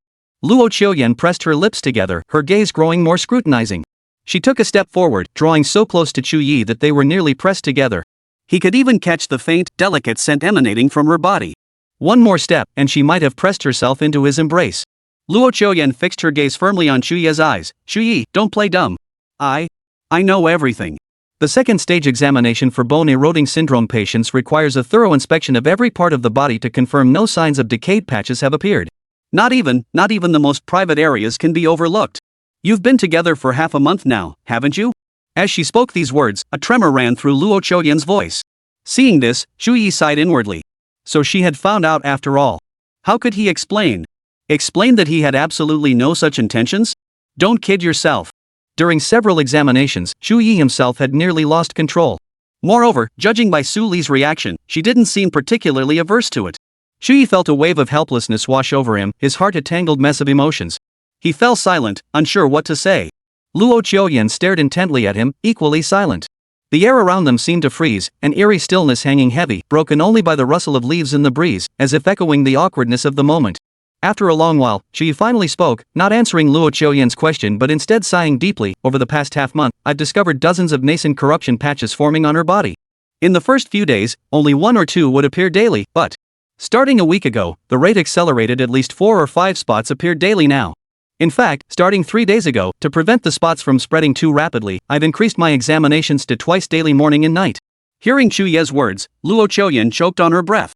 Luo Qiuyan pressed her lips together, her gaze growing more scrutinizing. She took a step forward, drawing so close to Chu Ye that they were nearly pressed together. He could even catch the faint, delicate scent emanating from her body. One more step, and she might have pressed herself into his embrace. Luo Qiuyan fixed her gaze firmly on Chu Ye's eyes. Chu Ye, don't play dumb. I know everything. The second stage examination for bone-eroding syndrome patients requires a thorough inspection of every part of the body to confirm no signs of decayed patches have appeared. Not even the most private areas can be overlooked. You've been together for half a month now, haven't you? As she spoke these words, a tremor ran through Luo Qiuyan's voice. Seeing this, Chu Ye sighed inwardly. So she had found out after all. How could he explain? Explain that he had absolutely no such intentions? Don't kid yourself. During several examinations, Chu Ye himself had nearly lost control. Moreover, judging by Su Li's reaction, she didn't seem particularly averse to it. Chu Ye felt a wave of helplessness wash over him, his heart a tangled mess of emotions. He fell silent, unsure what to say. Luo Qiuyan stared intently at him, equally silent. The air around them seemed to freeze, an eerie stillness hanging heavy, broken only by the rustle of leaves in the breeze, as if echoing the awkwardness of the moment. After a long while, Chu Ye finally spoke, not answering Luo Qiuyan's question but instead sighing deeply. Over the past half-month, I've discovered dozens of nascent corruption patches forming on her body. In the first few days, only 1 or 2 would appear daily, but starting a week ago, the rate accelerated. At least 4 or 5 spots appeared daily now. In fact, starting 3 days ago, to prevent the spots from spreading too rapidly, I've increased my examinations to twice daily, morning and night. Hearing Chu Ye's words, Luo Qiuyan choked on her breath.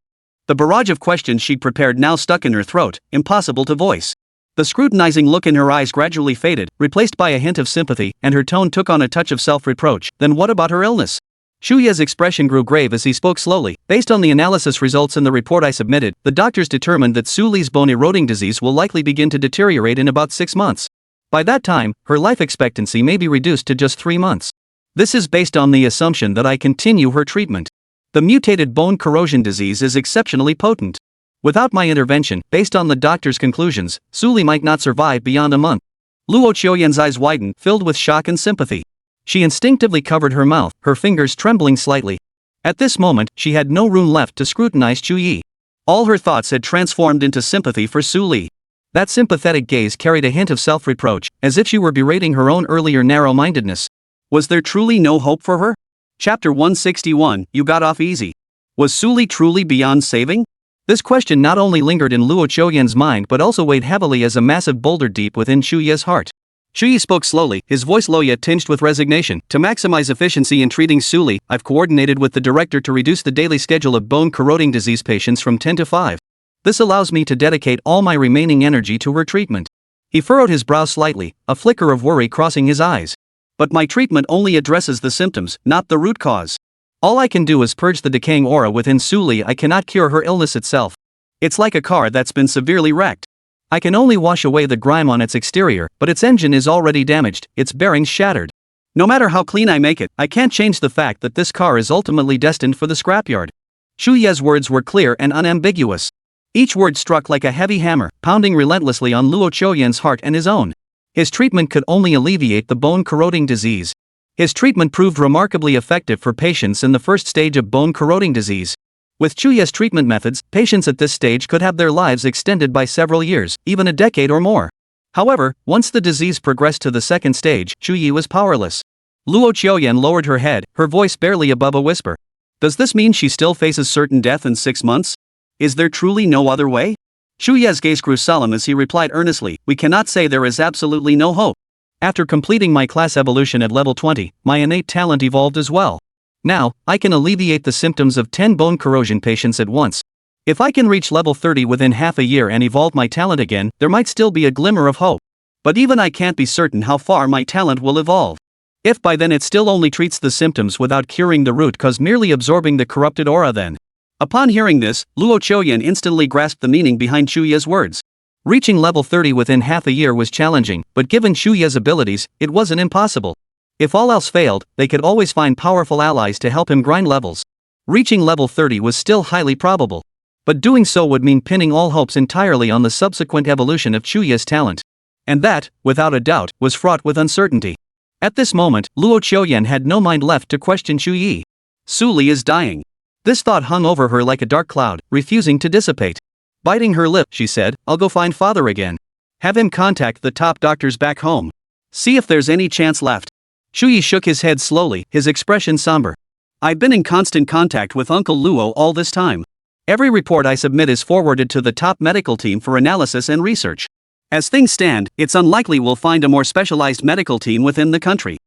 The barrage of questions she'd prepared now stuck in her throat, impossible to voice. The scrutinizing look in her eyes gradually faded, replaced by a hint of sympathy, and her tone took on a touch of self-reproach. Then what about her illness? Chu Ye's expression grew grave as he spoke slowly. Based on the analysis results in the report I submitted, the doctors determined that Su Li's bone-eroding disease will likely begin to deteriorate in about 6 months. By that time, her life expectancy may be reduced to just 3 months. This is based on the assumption that I continue her treatment. The mutated bone corrosion disease is exceptionally potent. Without my intervention, based on the doctor's conclusions, Su Li might not survive beyond a month. Luo Qiuyan's eyes widened, filled with shock and sympathy. She instinctively covered her mouth, her fingers trembling slightly. At this moment, she had no room left to scrutinize Chu Ye. All her thoughts had transformed into sympathy for Su Li. That sympathetic gaze carried a hint of self-reproach, as if she were berating her own earlier narrow-mindedness. Was there truly no hope for her? Chapter 161, You Got Off Easy. Was Su Li truly beyond saving? This question not only lingered in Luo Qiuyan's mind but also weighed heavily as a massive boulder deep within Chu Ye's heart. Chu Ye spoke slowly, his voice low yet tinged with resignation. To maximize efficiency in treating Su Li, I've coordinated with the director to reduce the daily schedule of bone-corroding disease patients from 10 to 5. This allows me to dedicate all my remaining energy to her treatment. He furrowed his brow slightly, a flicker of worry crossing his eyes. But my treatment only addresses the symptoms, not the root cause. All I can do is purge the decaying aura within Su Li. I cannot cure her illness itself. It's like a car that's been severely wrecked. I can only wash away the grime on its exterior, but its engine is already damaged, its bearings shattered. No matter how clean I make it, I can't change the fact that this car is ultimately destined for the scrapyard. Chu Ye's words were clear and unambiguous. Each word struck like a heavy hammer, pounding relentlessly on Luo Qiuyan's heart and his own. His treatment could only alleviate the bone-corroding disease. His treatment proved remarkably effective for patients in the first stage of bone-corroding disease. With Chu Ye's treatment methods, patients at this stage could have their lives extended by several years, even a decade or more. However, once the disease progressed to the second stage, Chu Ye was powerless. Luo Qiuyan lowered her head, her voice barely above a whisper. Does this mean she still faces certain death in 6 months? Is there truly no other way? Chu Ye's gaze grew solemn as he replied earnestly, We cannot say there is absolutely no hope. After completing my class evolution at level 20, my innate talent evolved as well. Now, I can alleviate the symptoms of 10 bone corrosion patients at once. If I can reach level 30 within half a year and evolve my talent again, there might still be a glimmer of hope. But even I can't be certain how far my talent will evolve. If by then it still only treats the symptoms without curing the root cause, merely absorbing the corrupted aura then. Upon hearing this, Luo Qiuyan instantly grasped the meaning behind Chu Ye's words. Reaching level 30 within half a year was challenging, but given Chu Ye's abilities, it wasn't impossible. If all else failed, they could always find powerful allies to help him grind levels. Reaching level 30 was still highly probable. But doing so would mean pinning all hopes entirely on the subsequent evolution of Chu Ye's talent. And that, without a doubt, was fraught with uncertainty. At this moment, Luo Qiuyan had no mind left to question Chu Ye. Su Li is dying. This thought hung over her like a dark cloud, refusing to dissipate. Biting her lip, she said, I'll go find father again. Have him contact the top doctors back home. See if there's any chance left. Chu Ye shook his head slowly, his expression somber. I've been in constant contact with Uncle Luo all this time. Every report I submit is forwarded to the top medical team for analysis and research. As things stand, it's unlikely we'll find a more specialized medical team within the country.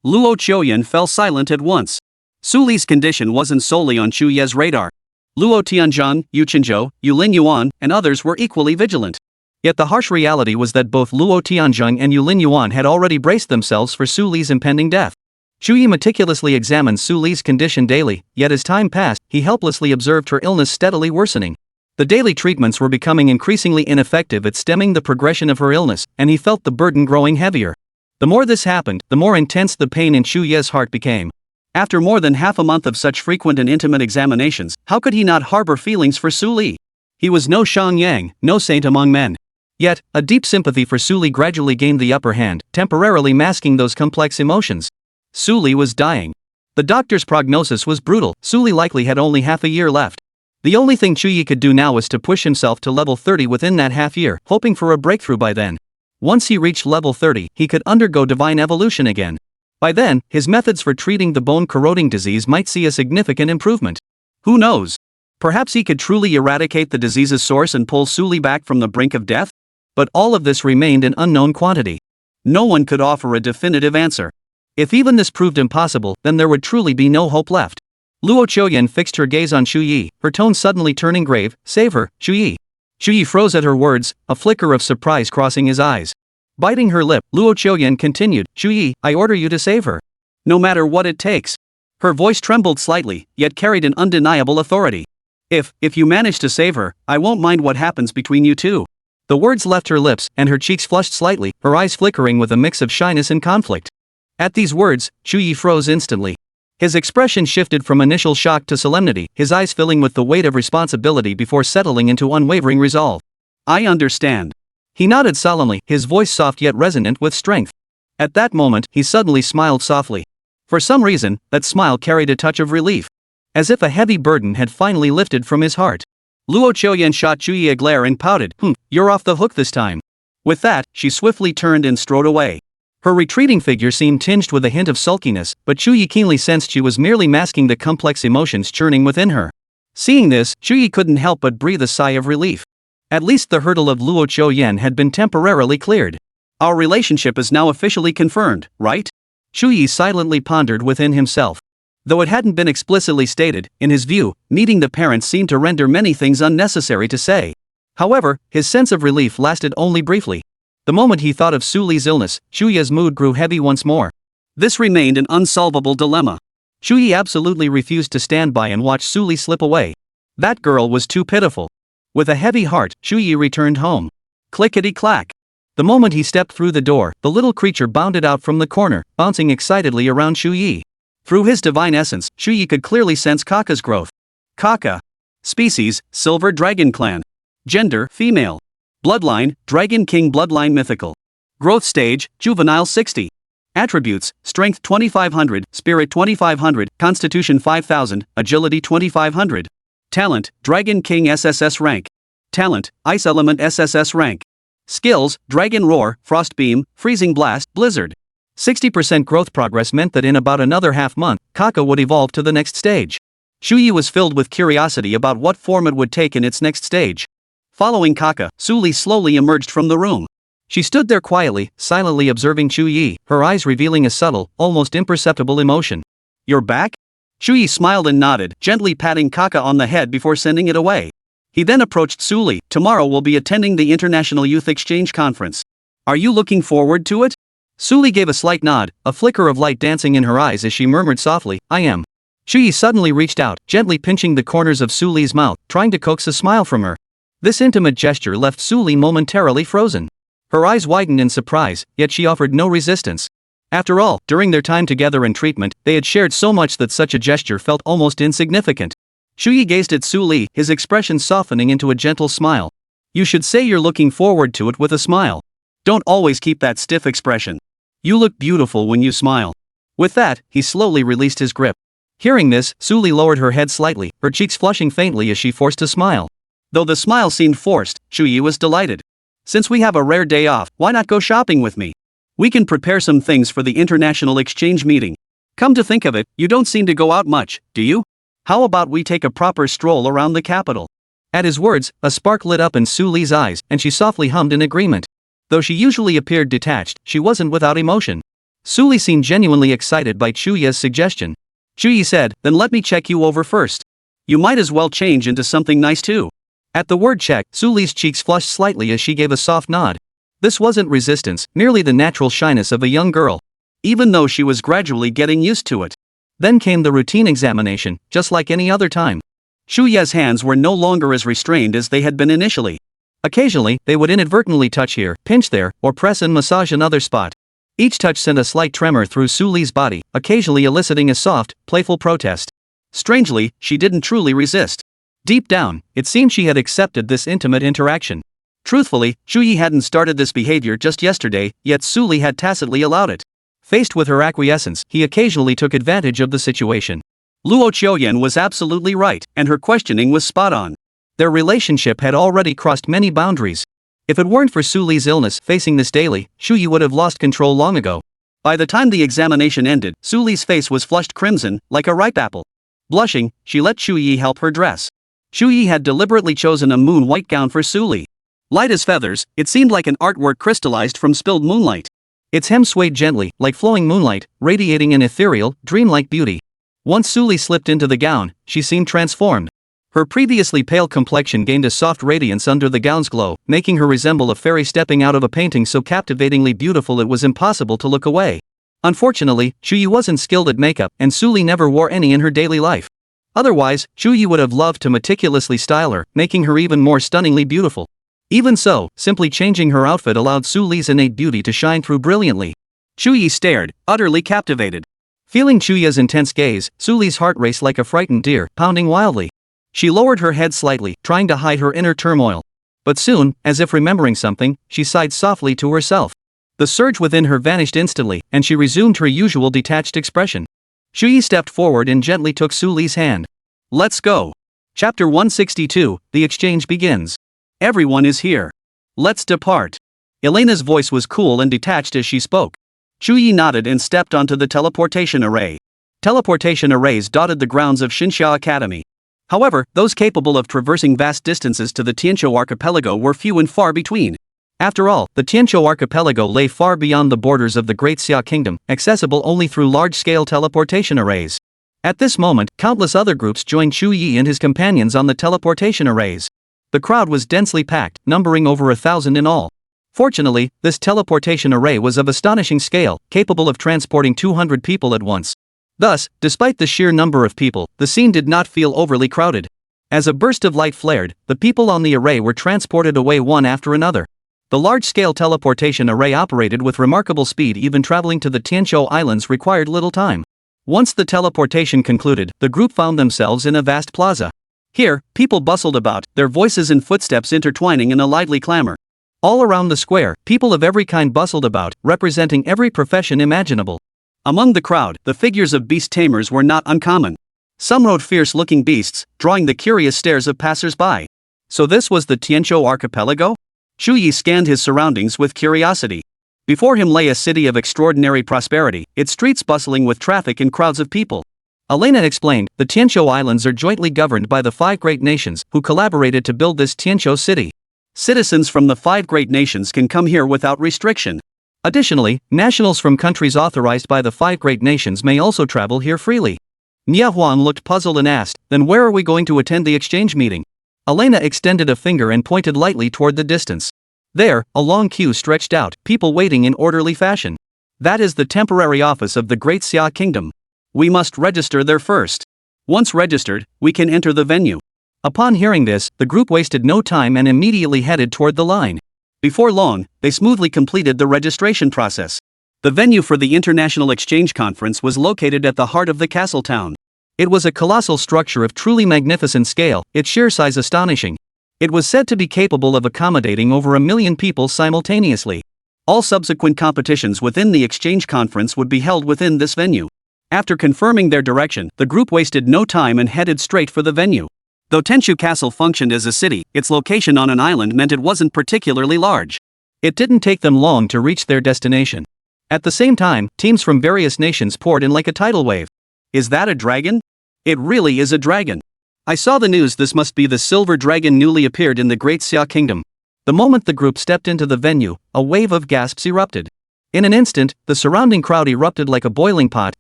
Luo Qiuyan fell silent at once. Su Li's condition wasn't solely on Chu Ye's radar. Luo Tianzhong, Yu Qinzhou, Yu Lin Yuan, and others were equally vigilant. Yet the harsh reality was that both Luo Tianzhong and Yu Lin Yuan had already braced themselves for Su Li's impending death. Chu Ye meticulously examined Su Li's condition daily, yet as time passed, he helplessly observed her illness steadily worsening. The daily treatments were becoming increasingly ineffective at stemming the progression of her illness, and he felt the burden growing heavier. The more this happened, the more intense the pain in Chu Ye's heart became. After more than half a month of such frequent and intimate examinations, how could he not harbor feelings for Chu Ye? He was no Shang Yang, no saint among men. Yet, a deep sympathy for Chu Ye gradually gained the upper hand, temporarily masking those complex emotions. Chu Ye was dying. The doctor's prognosis was brutal. Chu Ye likely had only half a year left. The only thing Chu Ye could do now was to push himself to level 30 within that half year, hoping for a breakthrough by then. Once he reached level 30, he could undergo divine evolution again. By then, his methods for treating the bone-corroding disease might see a significant improvement. Who knows? Perhaps he could truly eradicate the disease's source and pull Chu Ye back from the brink of death? But all of this remained an unknown quantity. No one could offer a definitive answer. If even this proved impossible, then there would truly be no hope left. Luo Qiuyan fixed her gaze on Chu Ye, her tone suddenly turning grave. Save her, Chu Ye. Chu Ye froze at her words, a flicker of surprise crossing his eyes. Biting her lip, Luo Qiuyan continued, Chu Ye, I order you to save her. No matter what it takes. Her voice trembled slightly, yet carried an undeniable authority. If you manage to save her, I won't mind what happens between you two. The words left her lips, and her cheeks flushed slightly, her eyes flickering with a mix of shyness and conflict. At these words, Chu Ye froze instantly. His expression shifted from initial shock to solemnity, his eyes filling with the weight of responsibility before settling into unwavering resolve. I understand. He nodded solemnly, his voice soft yet resonant with strength. At that moment, he suddenly smiled softly. For some reason, that smile carried a touch of relief. As if a heavy burden had finally lifted from his heart. Luo Qiuyan shot Chu Ye a glare and pouted, you're off the hook this time. With that, she swiftly turned and strode away. Her retreating figure seemed tinged with a hint of sulkiness, but Chu Ye keenly sensed she was merely masking the complex emotions churning within her. Seeing this, Chu Ye couldn't help but breathe a sigh of relief. At least the hurdle of Luo Qiuyan had been temporarily cleared. Our relationship is now officially confirmed, right? Chu Ye silently pondered within himself. Though it hadn't been explicitly stated, in his view, meeting the parents seemed to render many things unnecessary to say. However, his sense of relief lasted only briefly. The moment he thought of Chu Ye's illness, Chu Ye's mood grew heavy once more. This remained an unsolvable dilemma. Chu Ye absolutely refused to stand by and watch Chu Ye slip away. That girl was too pitiful. With a heavy heart, Chu Ye returned home. Clickety-clack. The moment he stepped through the door, the little creature bounded out from the corner, bouncing excitedly around Chu Ye. Through his divine essence, Chu Ye could clearly sense Kaka's growth. Kaka. Species, Silver Dragon Clan. Gender, female. Bloodline, Dragon King Bloodline Mythical. Growth stage, Juvenile 60. Attributes, Strength 2500, Spirit 2500, Constitution 5000, Agility 2500. Talent, Dragon King SSS-Rank. Talent, Ice Element SSS-Rank. Skills, Dragon Roar, Frost Beam, Freezing Blast, Blizzard. 60% growth progress meant that in about another half month, Kaka would evolve to the next stage. Chu Ye was filled with curiosity about what form it would take in its next stage. Following Kaka, Chu Ye slowly emerged from the room. She stood there quietly, silently observing Chu Ye, her eyes revealing a subtle, almost imperceptible emotion. You're back? Chu Ye smiled and nodded, gently patting Kaka on the head before sending it away. He then approached Chu Ye. Tomorrow we'll be attending the International Youth Exchange Conference. Are you looking forward to it? Chu Ye gave a slight nod, a flicker of light dancing in her eyes as she murmured softly, I am. Chu Ye suddenly reached out, gently pinching the corners of Chu Ye's mouth, trying to coax a smile from her. This intimate gesture left Chu Ye momentarily frozen. Her eyes widened in surprise, yet she offered no resistance. After all, during their time together in treatment, they had shared so much that such a gesture felt almost insignificant. Chu Ye gazed at Chu Ye, his expression softening into a gentle smile. You should say you're looking forward to it with a smile. Don't always keep that stiff expression. You look beautiful when you smile. With that, he slowly released his grip. Hearing this, Chu Ye lowered her head slightly, her cheeks flushing faintly as she forced a smile. Though the smile seemed forced, Chu Ye was delighted. Since we have a rare day off, why not go shopping with me? We can prepare some things for the international exchange meeting. Come to think of it, you don't seem to go out much, do you? How about we take a proper stroll around the capital? At his words, a spark lit up in Chu Ye's eyes, and she softly hummed in agreement. Though she usually appeared detached, she wasn't without emotion. Chu Ye seemed genuinely excited by Chu Ye's suggestion. Chu Ye said, then let me check you over first. You might as well change into something nice too. At the word check, Chu Ye's cheeks flushed slightly as she gave a soft nod. This wasn't resistance, merely the natural shyness of a young girl. Even though she was gradually getting used to it. Then came the routine examination, just like any other time. Chu Ye's hands were no longer as restrained as they had been initially. Occasionally, they would inadvertently touch here, pinch there, or press and massage another spot. Each touch sent a slight tremor through Su Li's body, occasionally eliciting a soft, playful protest. Strangely, she didn't truly resist. Deep down, it seemed she had accepted this intimate interaction. Truthfully, Chu Ye hadn't started this behavior just yesterday, yet Su Li had tacitly allowed it. Faced with her acquiescence, he occasionally took advantage of the situation. Luo Qiuyan was absolutely right, and her questioning was spot on. Their relationship had already crossed many boundaries. If it weren't for Su Li's illness facing this daily, Chu Ye would have lost control long ago. By the time the examination ended, Su Li's face was flushed crimson, like a ripe apple. Blushing, she let Chu Ye help her dress. Chu Ye had deliberately chosen a moon-white gown for Su Li. Light as feathers, it seemed like an artwork crystallized from spilled moonlight. Its hem swayed gently, like flowing moonlight, radiating an ethereal, dreamlike beauty. Once Su Li slipped into the gown, she seemed transformed. Her previously pale complexion gained a soft radiance under the gown's glow, making her resemble a fairy stepping out of a painting so captivatingly beautiful it was impossible to look away. Unfortunately, Chu Ye wasn't skilled at makeup, and Su Li never wore any in her daily life. Otherwise, Chu Ye would have loved to meticulously style her, making her even more stunningly beautiful. Even so, simply changing her outfit allowed Su Li's innate beauty to shine through brilliantly. Chu Ye stared, utterly captivated. Feeling Chu Ye's intense gaze, Su Li's heart raced like a frightened deer, pounding wildly. She lowered her head slightly, trying to hide her inner turmoil. But soon, as if remembering something, she sighed softly to herself. The surge within her vanished instantly, and she resumed her usual detached expression. Chu Ye stepped forward and gently took Su Li's hand. Let's go. Chapter 162, The Exchange begins. Everyone is here. Let's depart. Elena's voice was cool and detached as she spoke. Chu Ye nodded and stepped onto the teleportation array. Teleportation arrays dotted the grounds of Xinxia Academy. However, those capable of traversing vast distances to the Tianqiu archipelago were few and far between. After all, the Tianqiu archipelago lay far beyond the borders of the Great Xia Kingdom, accessible only through large-scale teleportation arrays. At this moment, countless other groups joined Chu Ye and his companions on the teleportation arrays. The crowd was densely packed, numbering over 1,000 in all. Fortunately, this teleportation array was of astonishing scale, capable of transporting 200 people at once. Thus, despite the sheer number of people, the scene did not feel overly crowded. As a burst of light flared, the people on the array were transported away one after another. The large-scale teleportation array operated with remarkable speed, even traveling to the Tianqiu Islands required little time. Once the teleportation concluded, the group found themselves in a vast plaza. Here, people bustled about, their voices and footsteps intertwining in a lively clamor. All around the square, people of every kind bustled about, representing every profession imaginable. Among the crowd, the figures of beast tamers were not uncommon. Some rode fierce-looking beasts, drawing the curious stares of passers-by. So this was the Tianqiu archipelago? Chu Ye scanned his surroundings with curiosity. Before him lay a city of extraordinary prosperity, its streets bustling with traffic and crowds of people. Elena explained, the Tianqiu Islands are jointly governed by the 5 great nations, who collaborated to build this Tianqiu city. Citizens from the 5 great nations can come here without restriction. Additionally, nationals from countries authorized by the 5 great nations may also travel here freely. Nia Huang looked puzzled and asked, then where are we going to attend the exchange meeting? Elena extended a finger and pointed lightly toward the distance. There, a long queue stretched out, people waiting in orderly fashion. That is the temporary office of the Great Xia Kingdom. We must register there first. Once registered, we can enter the venue. Upon hearing this, the group wasted no time and immediately headed toward the line. Before long, they smoothly completed the registration process. The venue for the International Exchange Conference was located at the heart of the castle town. It was a colossal structure of truly magnificent scale, its sheer size astonishing. It was said to be capable of accommodating over 1 million people simultaneously. All subsequent competitions within the exchange conference would be held within this venue. After confirming their direction, the group wasted no time and headed straight for the venue. Though Tenshu Castle functioned as a city, its location on an island meant it wasn't particularly large. It didn't take them long to reach their destination. At the same time, teams from various nations poured in like a tidal wave. Is that a dragon? It really is a dragon. I saw the news. This must be the silver dragon newly appeared in the Great Xia Kingdom. The moment the group stepped into the venue, a wave of gasps erupted. In an instant, the surrounding crowd erupted like a boiling pot,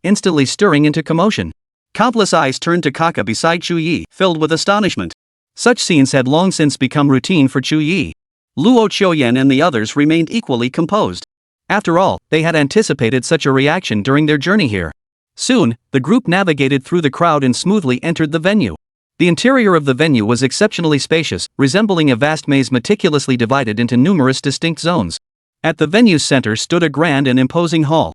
instantly stirring into commotion. Countless eyes turned to Kaka beside Chu Ye, filled with astonishment. Such scenes had long since become routine for Chu Ye. Luo Qiuyan and the others remained equally composed. After all, they had anticipated such a reaction during their journey here. Soon, the group navigated through the crowd and smoothly entered the venue. The interior of the venue was exceptionally spacious, resembling a vast maze meticulously divided into numerous distinct zones. At the venue's center stood a grand and imposing hall.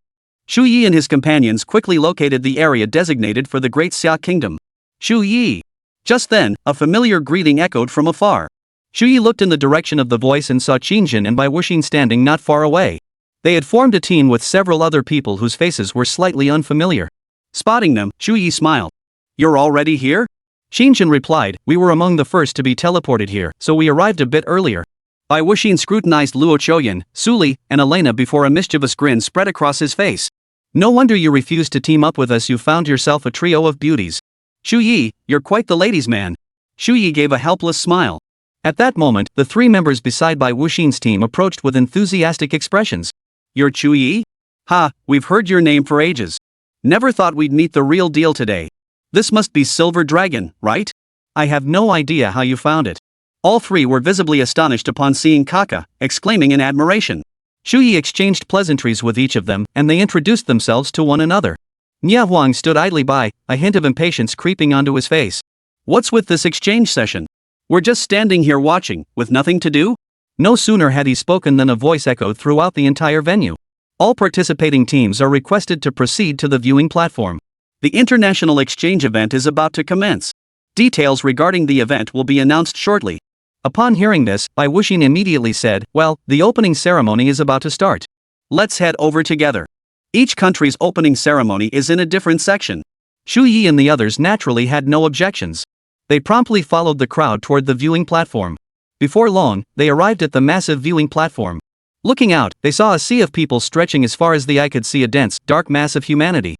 Chu Ye and his companions quickly located the area designated for the Great Xia Kingdom. Chu Ye. Just then, a familiar greeting echoed from afar. Chu Ye looked in the direction of the voice and saw Qingjin and Bai Wuxin standing not far away. They had formed a team with several other people whose faces were slightly unfamiliar. Spotting them, Chu Ye smiled. "You're already here?" Qingjin replied, "We were among the first to be teleported here, so we arrived a bit earlier." Bai Wuxin scrutinized Luo Qiuyan, Suli, and Elena before a mischievous grin spread across his face. "No wonder you refused to team up with us. You found yourself a trio of beauties. Chu Ye, you're quite the ladies' man." Chu Ye gave a helpless smile. At that moment, the three members beside Bai Wuxin's team approached with enthusiastic expressions. "You're Chu Ye? Ha, we've heard your name for ages. Never thought we'd meet the real deal today. This must be Silver Dragon, right? I have no idea how you found it." All three were visibly astonished upon seeing Kaka, exclaiming in admiration. Chu Ye exchanged pleasantries with each of them, and they introduced themselves to one another. Nia Huang stood idly by, a hint of impatience creeping onto his face. "What's with this exchange session? We're just standing here watching, with nothing to do?" No sooner had he spoken than a voice echoed throughout the entire venue. All participating teams are requested to proceed to the viewing platform. The international exchange event is about to commence. Details regarding the event will be announced shortly. Upon hearing this, Bai Wuxin immediately said, "Well, the opening ceremony is about to start. Let's head over together." Each country's opening ceremony is in a different section. Chu Ye and the others naturally had no objections. They promptly followed the crowd toward the viewing platform. Before long, they arrived at the massive viewing platform. Looking out, they saw a sea of people stretching as far as the eye could see, a dense, dark mass of humanity.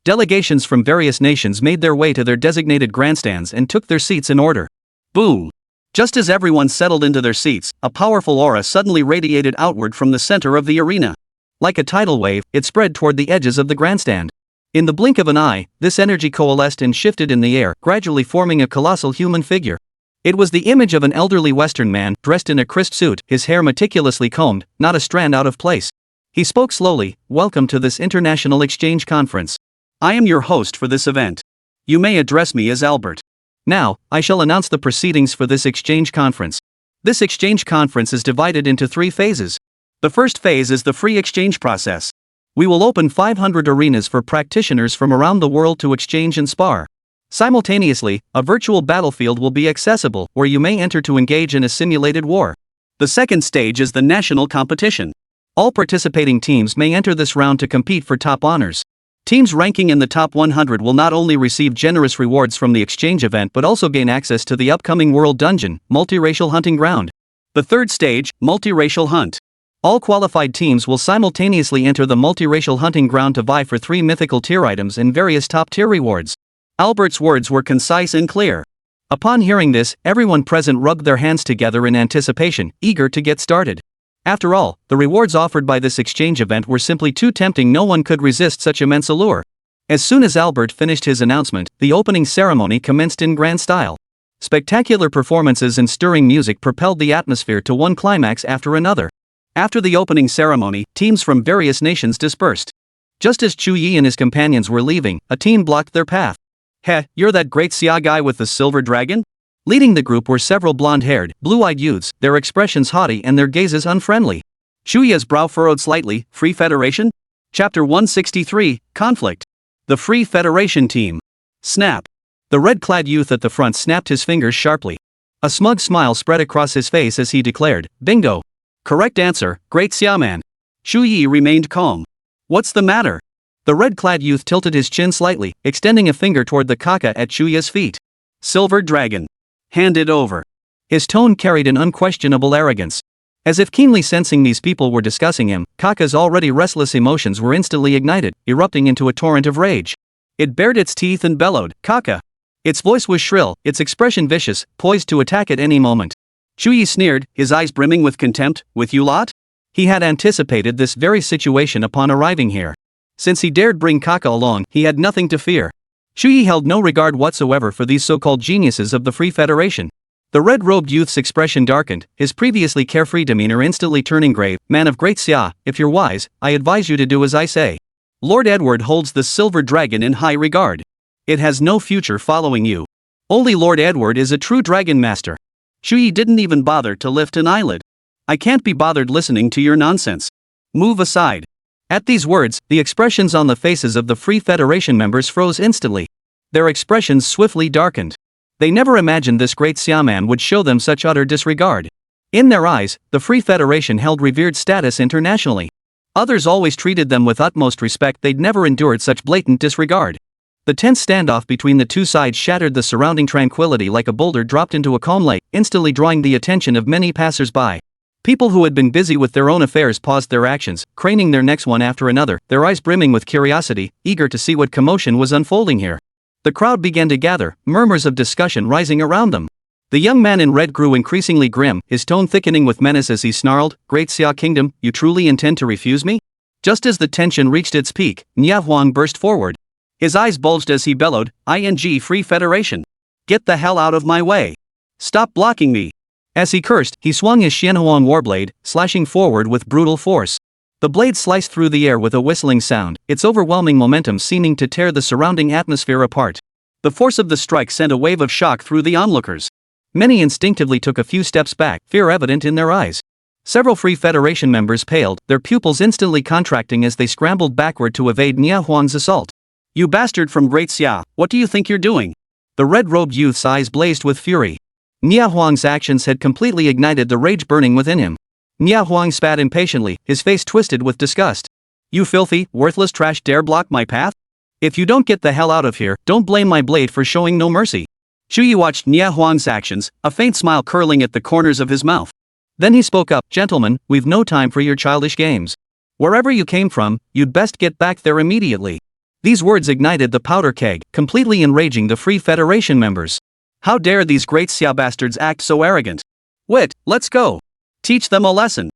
Delegations from various nations made their way to their designated grandstands and took their seats in order. Boom! Just as everyone settled into their seats, a powerful aura suddenly radiated outward from the center of the arena. Like a tidal wave, it spread toward the edges of the grandstand. In the blink of an eye, this energy coalesced and shifted in the air, gradually forming a colossal human figure. It was the image of an elderly Western man, dressed in a crisp suit, his hair meticulously combed, not a strand out of place. He spoke slowly, "Welcome to this international exchange conference. I am your host for this event. You may address me as Albert. Now, I shall announce the proceedings for this exchange conference. This exchange conference is divided into 3 phases. The first phase is the free exchange process. We will open 500 arenas for practitioners from around the world to exchange and spar. Simultaneously, a virtual battlefield will be accessible, where you may enter to engage in a simulated war. The second stage is the national competition. All participating teams may enter this round to compete for top honors. Teams ranking in the top 100 will not only receive generous rewards from the exchange event but also gain access to the upcoming World Dungeon, multiracial hunting ground. The third stage, multiracial hunt. All qualified teams will simultaneously enter the multiracial hunting ground to vie for 3 mythical tier items and various top-tier rewards. Albert's words were concise and clear. Upon hearing this, everyone present rubbed their hands together in anticipation, eager to get started. After all, the rewards offered by this exchange event were simply too tempting. No one could resist such immense allure. As soon as Albert finished his announcement, the opening ceremony commenced in grand style. Spectacular performances and stirring music propelled the atmosphere to one climax after another. After the opening ceremony, teams from various nations dispersed. Just as Chu Ye and his companions were leaving, a team blocked their path. "Heh, you're that great Xia guy with the silver dragon?" Leading the group were several blonde-haired, blue-eyed youths, their expressions haughty and their gazes unfriendly. Chu Ye's brow furrowed slightly. "Free Federation?" Chapter 163, Conflict. The Free Federation team. Snap. The red-clad youth at the front snapped his fingers sharply. A smug smile spread across his face as he declared, "Bingo. Correct answer, great Xiaoman." Chu Ye remained calm. "What's the matter?" The red-clad youth tilted his chin slightly, extending a finger toward the kaka at Chu Ye's feet. "Silver dragon. Hand it over." His tone carried an unquestionable arrogance. As if keenly sensing these people were discussing him, Kaka's already restless emotions were instantly ignited, erupting into a torrent of rage. It bared its teeth and bellowed, "Kaka!" Its voice was shrill, its expression vicious, poised to attack at any moment. Chu Ye sneered, his eyes brimming with contempt. "With you lot?" He had anticipated this very situation upon arriving here. Since he dared bring Kaka along, he had nothing to fear. Chu Ye held no regard whatsoever for these so-called geniuses of the Free Federation. The red-robed youth's expression darkened, his previously carefree demeanor instantly turning grave. "Man of great Xia, if you're wise, I advise you to do as I say. Lord Edward holds the silver dragon in high regard. It has no future following you. Only Lord Edward is a true dragon master." Chu Ye didn't even bother to lift an eyelid. I can't be bothered listening to your nonsense. Move aside. At these words, the expressions on the faces of the Free Federation members froze instantly. Their expressions swiftly darkened. They never imagined this great Xiaoman would show them such utter disregard. In their eyes, the Free Federation held revered status internationally. Others always treated them with utmost respect. They'd never endured such blatant disregard. The tense standoff between the two sides shattered the surrounding tranquility like a boulder dropped into a calm lake, instantly drawing the attention of many passers-by. People who had been busy with their own affairs paused their actions, craning their necks one after another, their eyes brimming with curiosity, eager to see what commotion was unfolding here. The crowd began to gather, murmurs of discussion rising around them. The young man in red grew increasingly grim, his tone thickening with menace as he snarled, "Great Xia Kingdom, you truly intend to refuse me?" Just as the tension reached its peak, Nia Huang burst forward. His eyes bulged as he bellowed, "ING Free Federation. Get the hell out of my way. Stop blocking me." As he cursed, he swung his Xianhuan warblade, slashing forward with brutal force. The blade sliced through the air with a whistling sound, its overwhelming momentum seeming to tear the surrounding atmosphere apart. The force of the strike sent a wave of shock through the onlookers. Many instinctively took a few steps back, fear evident in their eyes. Several Free Federation members paled, their pupils instantly contracting as they scrambled backward to evade Nia Huang's assault. "You bastard from Great Xia, what do you think you're doing?" The red-robed youth's eyes blazed with fury. Nia Huang's actions had completely ignited the rage burning within him. Nia Huang spat impatiently, his face twisted with disgust. "You filthy, worthless trash dare block my path? If you don't get the hell out of here, don't blame my blade for showing no mercy." Chu Ye watched Nia Huang's actions, a faint smile curling at the corners of his mouth. Then he spoke up, "Gentlemen, we've no time for your childish games. Wherever you came from, you'd best get back there immediately." These words ignited the powder keg, completely enraging the Free Federation members. How dare these great Xia bastards act so arrogant? Wait, let's go. Teach them a lesson.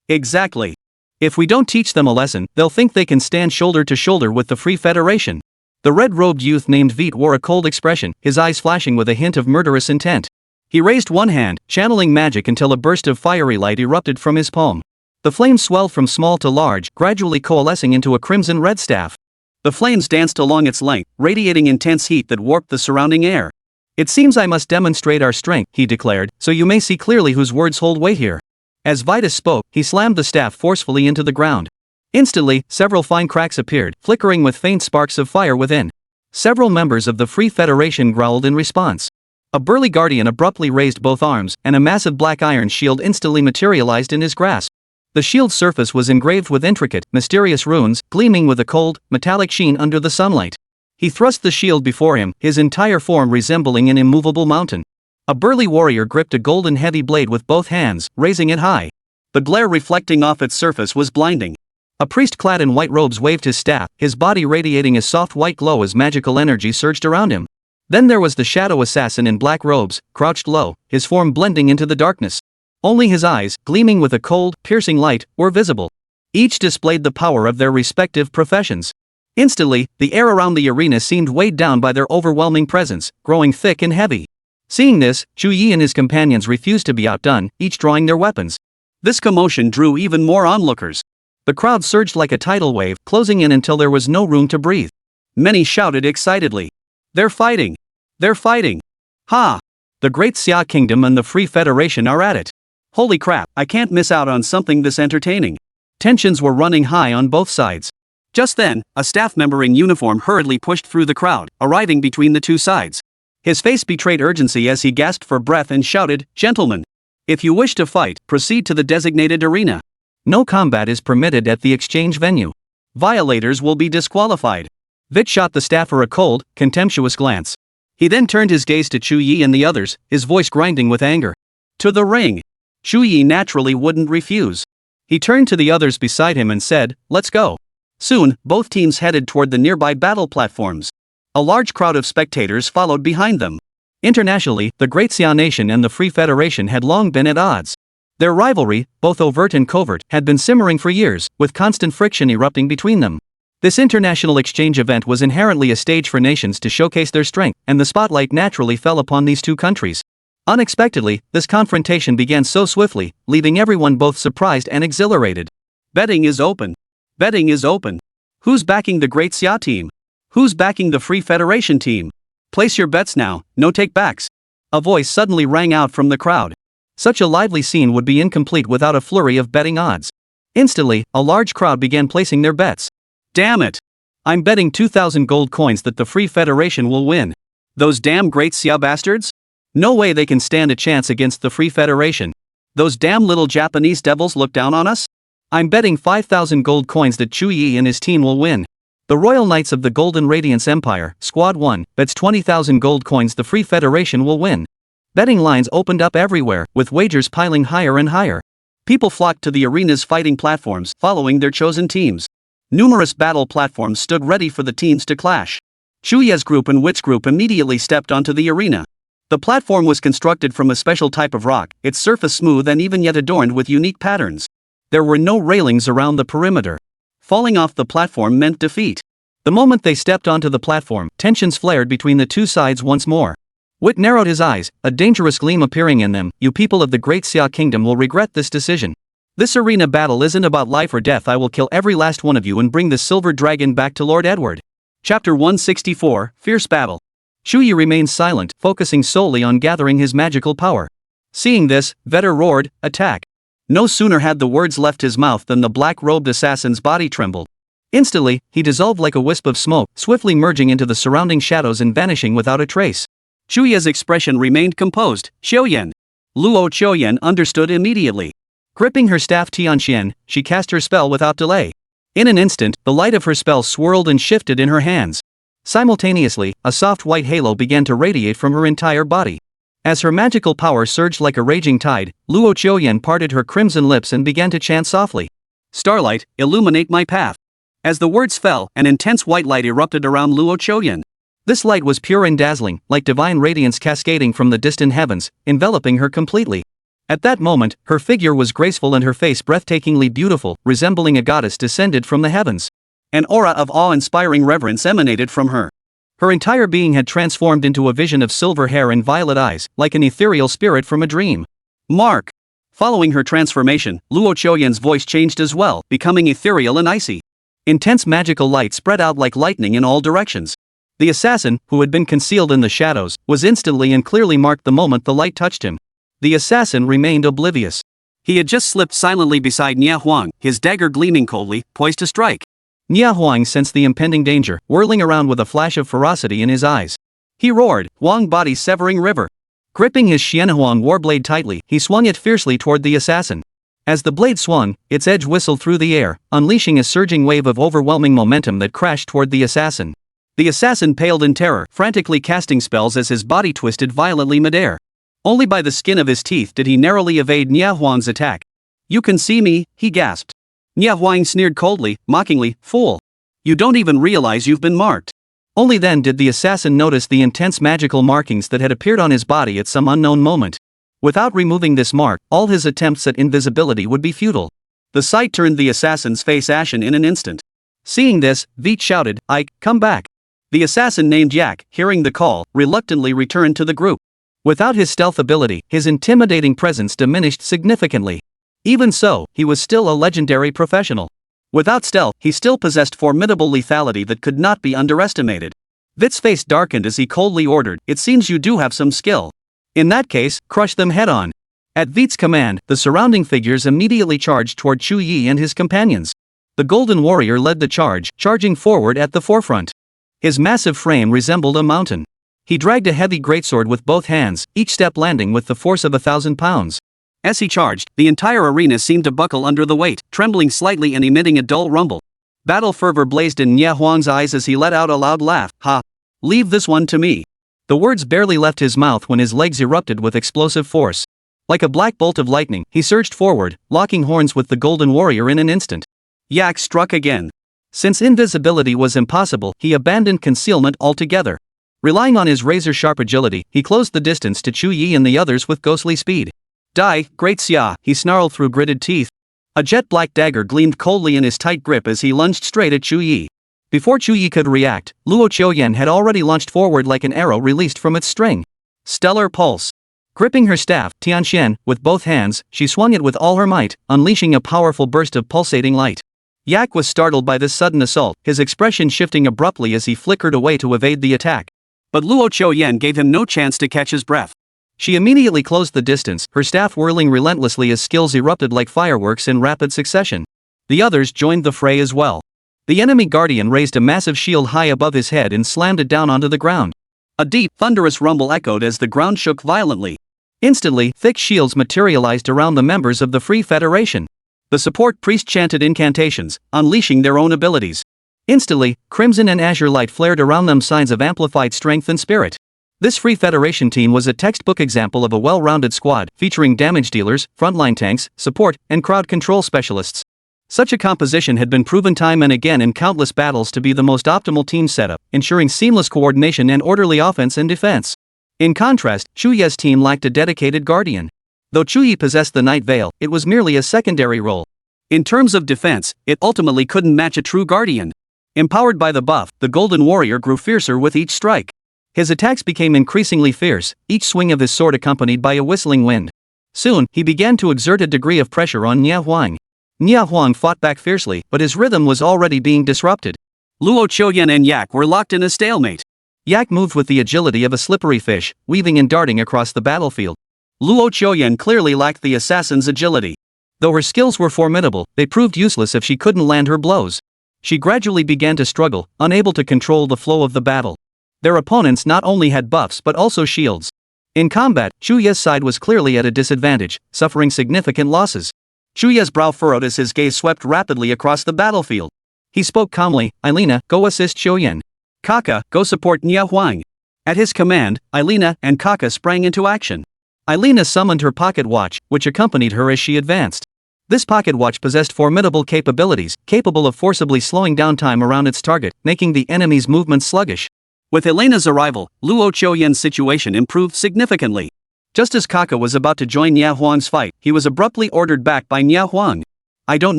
Exactly. If we don't teach them a lesson, they'll think they can stand shoulder to shoulder with the Free Federation. The red-robed youth named Vite wore a cold expression, his eyes flashing with a hint of murderous intent. He raised one hand, channeling magic until a burst of fiery light erupted from his palm. The flames swelled from small to large, gradually coalescing into a crimson-red staff. The flames danced along its length, radiating intense heat that warped the surrounding air. "It seems I must demonstrate our strength," he declared, "so you may see clearly whose words hold weight here." As Vitus spoke, he slammed the staff forcefully into the ground. Instantly, several fine cracks appeared, flickering with faint sparks of fire within. Several members of the Free Federation growled in response. A burly guardian abruptly raised both arms, and a massive black iron shield instantly materialized in his grasp. The shield's surface was engraved with intricate, mysterious runes, gleaming with a cold, metallic sheen under the sunlight. He thrust the shield before him, his entire form resembling an immovable mountain. A burly warrior gripped a golden heavy blade with both hands, raising it high. The glare reflecting off its surface was blinding. A priest clad in white robes waved his staff, his body radiating a soft white glow as magical energy surged around him. Then there was the shadow assassin in black robes, crouched low, his form blending into the darkness. Only his eyes, gleaming with a cold, piercing light, were visible. Each displayed the power of their respective professions. Instantly, the air around the arena seemed weighed down by their overwhelming presence, growing thick and heavy. Seeing this, Chu Ye and his companions refused to be outdone, each drawing their weapons. This commotion drew even more onlookers. The crowd surged like a tidal wave, closing in until there was no room to breathe. Many shouted excitedly, "They're fighting! They're fighting! Ha! The Great Xia Kingdom and the Free Federation are at it! Holy crap, I can't miss out on something this entertaining." Tensions were running high on both sides. Just then, a staff member in uniform hurriedly pushed through the crowd, arriving between the two sides. His face betrayed urgency as he gasped for breath and shouted, "Gentlemen! If you wish to fight, proceed to the designated arena. No combat is permitted at the exchange venue. Violators will be disqualified." Vit shot the staffer a cold, contemptuous glance. He then turned his gaze to Chu Ye and the others, his voice grinding with anger. "To the ring!" Chu Ye naturally wouldn't refuse. He turned to the others beside him and said, "Let's go." Soon, both teams headed toward the nearby battle platforms. A large crowd of spectators followed behind them. Internationally, the Great Xia Nation and the Free Federation had long been at odds. Their rivalry, both overt and covert, had been simmering for years, with constant friction erupting between them. This international exchange event was inherently a stage for nations to showcase their strength, and the spotlight naturally fell upon these two countries. Unexpectedly, this confrontation began so swiftly, leaving everyone both surprised and exhilarated. Betting is open. Betting is open. Who's backing the Great Xia team? Who's backing the Free Federation team? Place your bets now, no take-backs. A voice suddenly rang out from the crowd. Such a lively scene would be incomplete without a flurry of betting odds. Instantly, a large crowd began placing their bets. Damn it! I'm betting 2,000 gold coins that the Free Federation will win. Those damn great Xia bastards? No way they can stand a chance against the Free Federation. Those damn little Japanese devils look down on us? I'm betting 5,000 gold coins that Chu Ye and his team will win. The Royal Knights of the Golden Radiance Empire, Squad 1, bets 20,000 gold coins the Free Federation will win. Betting lines opened up everywhere, with wagers piling higher and higher. People flocked to the arena's fighting platforms, following their chosen teams. Numerous battle platforms stood ready for the teams to clash. Chu Ye's group and Wit's group immediately stepped onto the arena. The platform was constructed from a special type of rock, its surface smooth and even yet adorned with unique patterns. There were no railings around the perimeter. Falling off the platform meant defeat. The moment they stepped onto the platform, tensions flared between the two sides once more. Wit narrowed his eyes, a dangerous gleam appearing in them. You people of the Great Xia Kingdom will regret this decision. This arena battle isn't about life or death. I will kill every last one of you and bring the silver dragon back to Lord Edward. Chapter 164, Fierce Battle. Chu Ye remained silent, focusing solely on gathering his magical power. Seeing this, Vetter roared, "Attack!" No sooner had the words left his mouth than the black-robed assassin's body trembled. Instantly, he dissolved like a wisp of smoke, swiftly merging into the surrounding shadows and vanishing without a trace. Chu Ye's expression remained composed. Xiaoyan. Luo Xiaoyan understood immediately. Gripping her staff Tianxian, she cast her spell without delay. In an instant, the light of her spell swirled and shifted in her hands. Simultaneously, a soft white halo began to radiate from her entire body. As her magical power surged like a raging tide, Luo Xiaoyan parted her crimson lips and began to chant softly. "Starlight, illuminate my path." As the words fell, an intense white light erupted around Luo Xiaoyan. This light was pure and dazzling, like divine radiance cascading from the distant heavens, enveloping her completely. At that moment, her figure was graceful and her face breathtakingly beautiful, resembling a goddess descended from the heavens. An aura of awe-inspiring reverence emanated from her. Her entire being had transformed into a vision of silver hair and violet eyes, like an ethereal spirit from a dream. Mark! Following her transformation, Luo Xiaoyan's voice changed as well, becoming ethereal and icy. Intense magical light spread out like lightning in all directions. The assassin, who had been concealed in the shadows, was instantly and clearly marked the moment the light touched him. The assassin remained oblivious. He had just slipped silently beside Nia Huang, his dagger gleaming coldly, poised to strike. Nia Huang sensed the impending danger, whirling around with a flash of ferocity in his eyes. He roared, Huang body severing river. Gripping his Xianhuang warblade tightly, he swung it fiercely toward the assassin. As the blade swung, its edge whistled through the air, unleashing a surging wave of overwhelming momentum that crashed toward the assassin. The assassin paled in terror, frantically casting spells as his body twisted violently midair. Only by the skin of his teeth did he narrowly evade Nia Huang's attack. "You can see me," he gasped. Nia Huang sneered coldly, mockingly, "Fool! You don't even realize you've been marked." Only then did the assassin notice the intense magical markings that had appeared on his body at some unknown moment. Without removing this mark, all his attempts at invisibility would be futile. The sight turned the assassin's face ashen in an instant. Seeing this, Veit shouted, "Ike, come back." The assassin named Yak, hearing the call, reluctantly returned to the group. Without his stealth ability, his intimidating presence diminished significantly. Even so, he was still a legendary professional. Without stealth, he still possessed formidable lethality that could not be underestimated. Vit's face darkened as he coldly ordered, "It seems you do have some skill. In that case, crush them head-on." At Vit's command, the surrounding figures immediately charged toward Chu Ye and his companions. The Golden Warrior led the charge, charging forward at the forefront. His massive frame resembled a mountain. He dragged a heavy greatsword with both hands, each step landing with the force of 1,000 pounds. As he charged, the entire arena seemed to buckle under the weight, trembling slightly and emitting a dull rumble. Battle fervor blazed in Nia Huang's eyes as he let out a loud laugh. "Ha! Leave this one to me." The words barely left his mouth when his legs erupted with explosive force. Like a black bolt of lightning, he surged forward, locking horns with the Golden Warrior in an instant. Yak struck again. Since invisibility was impossible, he abandoned concealment altogether. Relying on his razor-sharp agility, he closed the distance to Chu Ye and the others with ghostly speed. "Die, Great Xia," he snarled through gritted teeth. A jet-black dagger gleamed coldly in his tight grip as he lunged straight at Chu Ye. Before Chu Ye could react, Luo Xiaoyan had already launched forward like an arrow released from its string. Stellar pulse. Gripping her staff, Tianxian, with both hands, she swung it with all her might, unleashing a powerful burst of pulsating light. Yak was startled by this sudden assault, his expression shifting abruptly as he flickered away to evade the attack. But Luo Xiaoyan gave him no chance to catch his breath. She immediately closed the distance, her staff whirling relentlessly as skills erupted like fireworks in rapid succession. The others joined the fray as well. The enemy guardian raised a massive shield high above his head and slammed it down onto the ground. A deep, thunderous rumble echoed as the ground shook violently. Instantly, thick shields materialized around the members of the Free Federation. The support priest chanted incantations, unleashing their own abilities. Instantly, crimson and azure light flared around them, signs of amplified strength and spirit. This Free Federation team was a textbook example of a well-rounded squad, featuring damage dealers, frontline tanks, support, and crowd control specialists. Such a composition had been proven time and again in countless battles to be the most optimal team setup, ensuring seamless coordination and orderly offense and defense. In contrast, Chu Ye's team lacked a dedicated guardian. Though Chu Ye possessed the Night Veil, it was merely a secondary role. In terms of defense, it ultimately couldn't match a true guardian. Empowered by the buff, the Golden Warrior grew fiercer with each strike. His attacks became increasingly fierce, each swing of his sword accompanied by a whistling wind. Soon, he began to exert a degree of pressure on Nia Huang. Nia Huang fought back fiercely, but his rhythm was already being disrupted. Luo Qiuyan and Yak were locked in a stalemate. Yak moved with the agility of a slippery fish, weaving and darting across the battlefield. Luo Qiuyan clearly lacked the assassin's agility. Though her skills were formidable, they proved useless if she couldn't land her blows. She gradually began to struggle, unable to control the flow of the battle. Their opponents not only had buffs but also shields. In combat, Chu Ye's side was clearly at a disadvantage, suffering significant losses. Chu Ye's brow furrowed as his gaze swept rapidly across the battlefield. He spoke calmly, "Eilina, go assist Qiuyan. Kaka, go support Nia Huang." At his command, Eilina and Kaka sprang into action. Eilina summoned her pocket watch, which accompanied her as she advanced. This pocket watch possessed formidable capabilities, capable of forcibly slowing down time around its target, making the enemy's movements sluggish. With Elena's arrival, Luo Qiuyan's situation improved significantly. Just as Kaka was about to join Nia Huang's fight, he was abruptly ordered back by Nia Huang. "I don't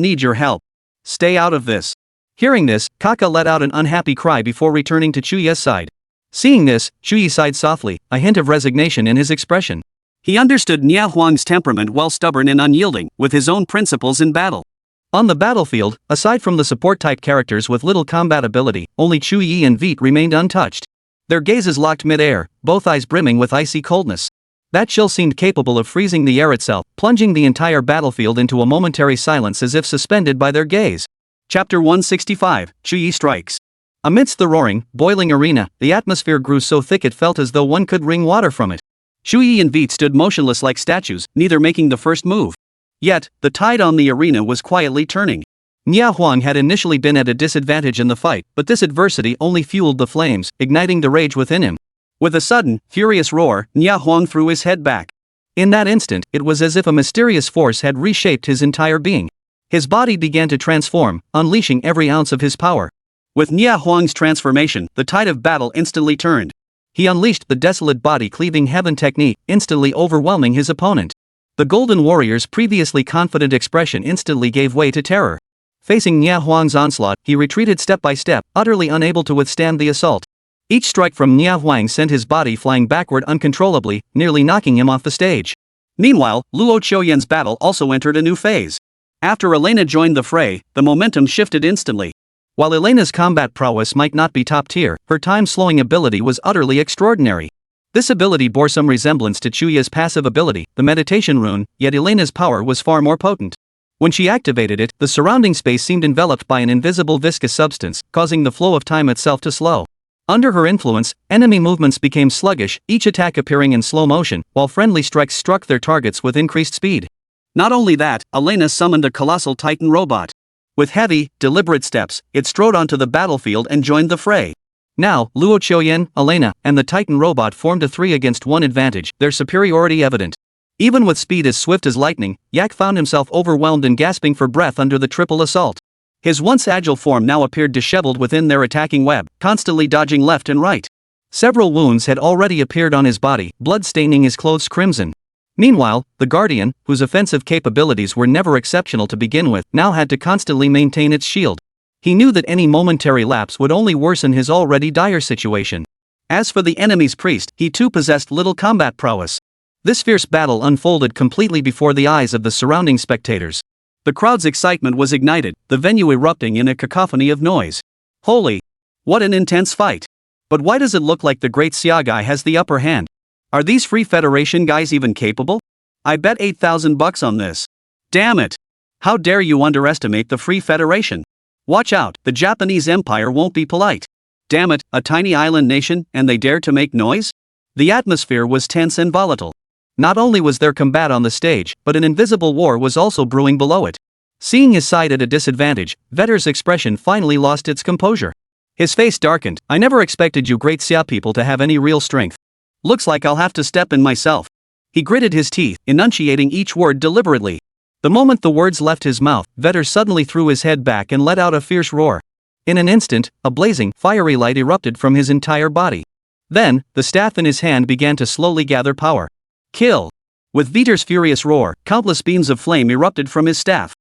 need your help. Stay out of this." Hearing this, Kaka let out an unhappy cry before returning to Chu Ye's side. Seeing this, Chu Ye sighed softly, a hint of resignation in his expression. He understood Nia Huang's temperament, while stubborn and unyielding, with his own principles in battle. On the battlefield, aside from the support-type characters with little combat ability, only Chu Ye and Vite remained untouched. Their gazes locked mid-air, both eyes brimming with icy coldness. That chill seemed capable of freezing the air itself, plunging the entire battlefield into a momentary silence as if suspended by their gaze. Chapter 165, Chu Ye Strikes. Amidst the roaring, boiling arena, the atmosphere grew so thick it felt as though one could wring water from it. Chu Ye and Vite stood motionless like statues, neither making the first move. Yet, the tide on the arena was quietly turning. Nia Huang had initially been at a disadvantage in the fight, but this adversity only fueled the flames, igniting the rage within him. With a sudden, furious roar, Nia Huang threw his head back. In that instant, it was as if a mysterious force had reshaped his entire being. His body began to transform, unleashing every ounce of his power. With Nia Huang's transformation, the tide of battle instantly turned. He unleashed the desolate body-cleaving heaven technique, instantly overwhelming his opponent. The Golden Warrior's previously confident expression instantly gave way to terror. Facing Nia Huang's onslaught, he retreated step by step, utterly unable to withstand the assault. Each strike from Nia Huang sent his body flying backward uncontrollably, nearly knocking him off the stage. Meanwhile, Luo Qiuyan's battle also entered a new phase. After Elena joined the fray, the momentum shifted instantly. While Elena's combat prowess might not be top tier, her time-slowing ability was utterly extraordinary. This ability bore some resemblance to Chu Ye's passive ability, the meditation rune, yet Elena's power was far more potent. When she activated it, the surrounding space seemed enveloped by an invisible viscous substance, causing the flow of time itself to slow. Under her influence, enemy movements became sluggish, each attack appearing in slow motion, while friendly strikes struck their targets with increased speed. Not only that, Elena summoned a colossal Titan robot. With heavy, deliberate steps, it strode onto the battlefield and joined the fray. Now, Luo Qiuyan, Elena, and the Titan robot formed a 3-against-1 advantage, their superiority evident. Even with speed as swift as lightning, Yak found himself overwhelmed and gasping for breath under the triple assault. His once agile form now appeared disheveled within their attacking web, constantly dodging left and right. Several wounds had already appeared on his body, blood staining his clothes crimson. Meanwhile, the Guardian, whose offensive capabilities were never exceptional to begin with, now had to constantly maintain its shield. He knew that any momentary lapse would only worsen his already dire situation. As for the enemy's priest, he too possessed little combat prowess. This fierce battle unfolded completely before the eyes of the surrounding spectators. The crowd's excitement was ignited, the venue erupting in a cacophony of noise. Holy! What an intense fight! But why does it look like the great Xiagai has the upper hand? Are these Free Federation guys even capable? I bet 8,000 bucks on this. Damn it! How dare you underestimate the Free Federation? Watch out, the Japanese Empire won't be polite. Damn it, a tiny island nation, and they dare to make noise? The atmosphere was tense and volatile. Not only was there combat on the stage, but an invisible war was also brewing below it. Seeing his side at a disadvantage, Vetter's expression finally lost its composure. His face darkened. I never expected you great Xia people to have any real strength. Looks like I'll have to step in myself. He gritted his teeth, enunciating each word deliberately. The moment the words left his mouth, Vetter suddenly threw his head back and let out a fierce roar. In an instant, a blazing, fiery light erupted from his entire body. Then, the staff in his hand began to slowly gather power. Kill! With Vetter's furious roar, countless beams of flame erupted from his staff.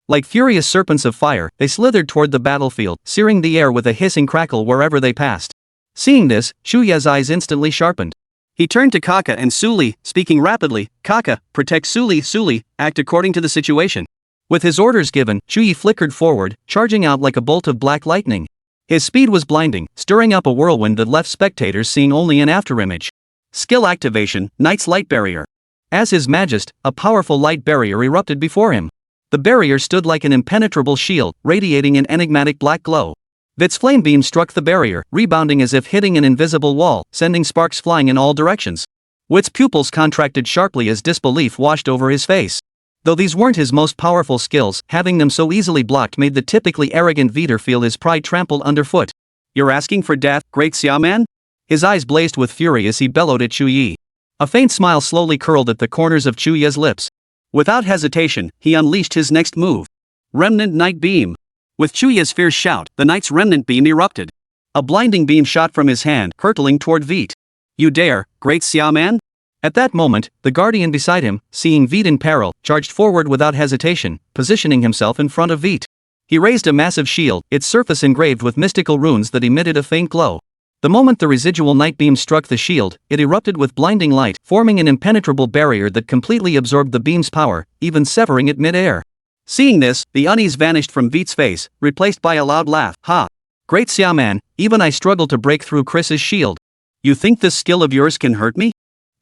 Like furious serpents of fire, they slithered toward the battlefield, searing the air with a hissing crackle wherever they passed. Seeing this, Chu Ye's eyes instantly sharpened. He turned to Kaka and Suli, speaking rapidly. Kaka, protect Suli. Suli, act according to the situation. With his orders given, Chu Ye flickered forward, charging out like a bolt of black lightning. His speed was blinding, stirring up a whirlwind that left spectators seeing only an afterimage. Skill activation, Knight's Light Barrier. As his Majest, a powerful light barrier erupted before him. The barrier stood like an impenetrable shield, radiating an enigmatic black glow. Its flame beam struck the barrier, rebounding as if hitting an invisible wall, sending sparks flying in all directions. Wit's pupils contracted sharply as disbelief washed over his face. Though these weren't his most powerful skills, having them so easily blocked made the typically arrogant Vetter feel his pride trampled underfoot. You're asking for death, great Xia man? His eyes blazed with fury as he bellowed at Chu Ye. A faint smile slowly curled at the corners of Chu Ye's lips. Without hesitation, he unleashed his next move. Remnant Night Beam. With Chu Ye's fierce shout, the Knight's Remnant Beam erupted. A blinding beam shot from his hand, hurtling toward Vetter. You dare, great Xia man? At that moment, the guardian beside him, seeing Vetter in peril, charged forward without hesitation, positioning himself in front of Vetter. He raised a massive shield, its surface engraved with mystical runes that emitted a faint glow. The moment the residual night beam struck the shield, it erupted with blinding light, forming an impenetrable barrier that completely absorbed the beam's power, even severing it mid-air. Seeing this, the unease vanished from Vetter's face, replaced by a loud laugh. Ha! Great Xia man, even I struggle to break through Chris's shield. You think this skill of yours can hurt me?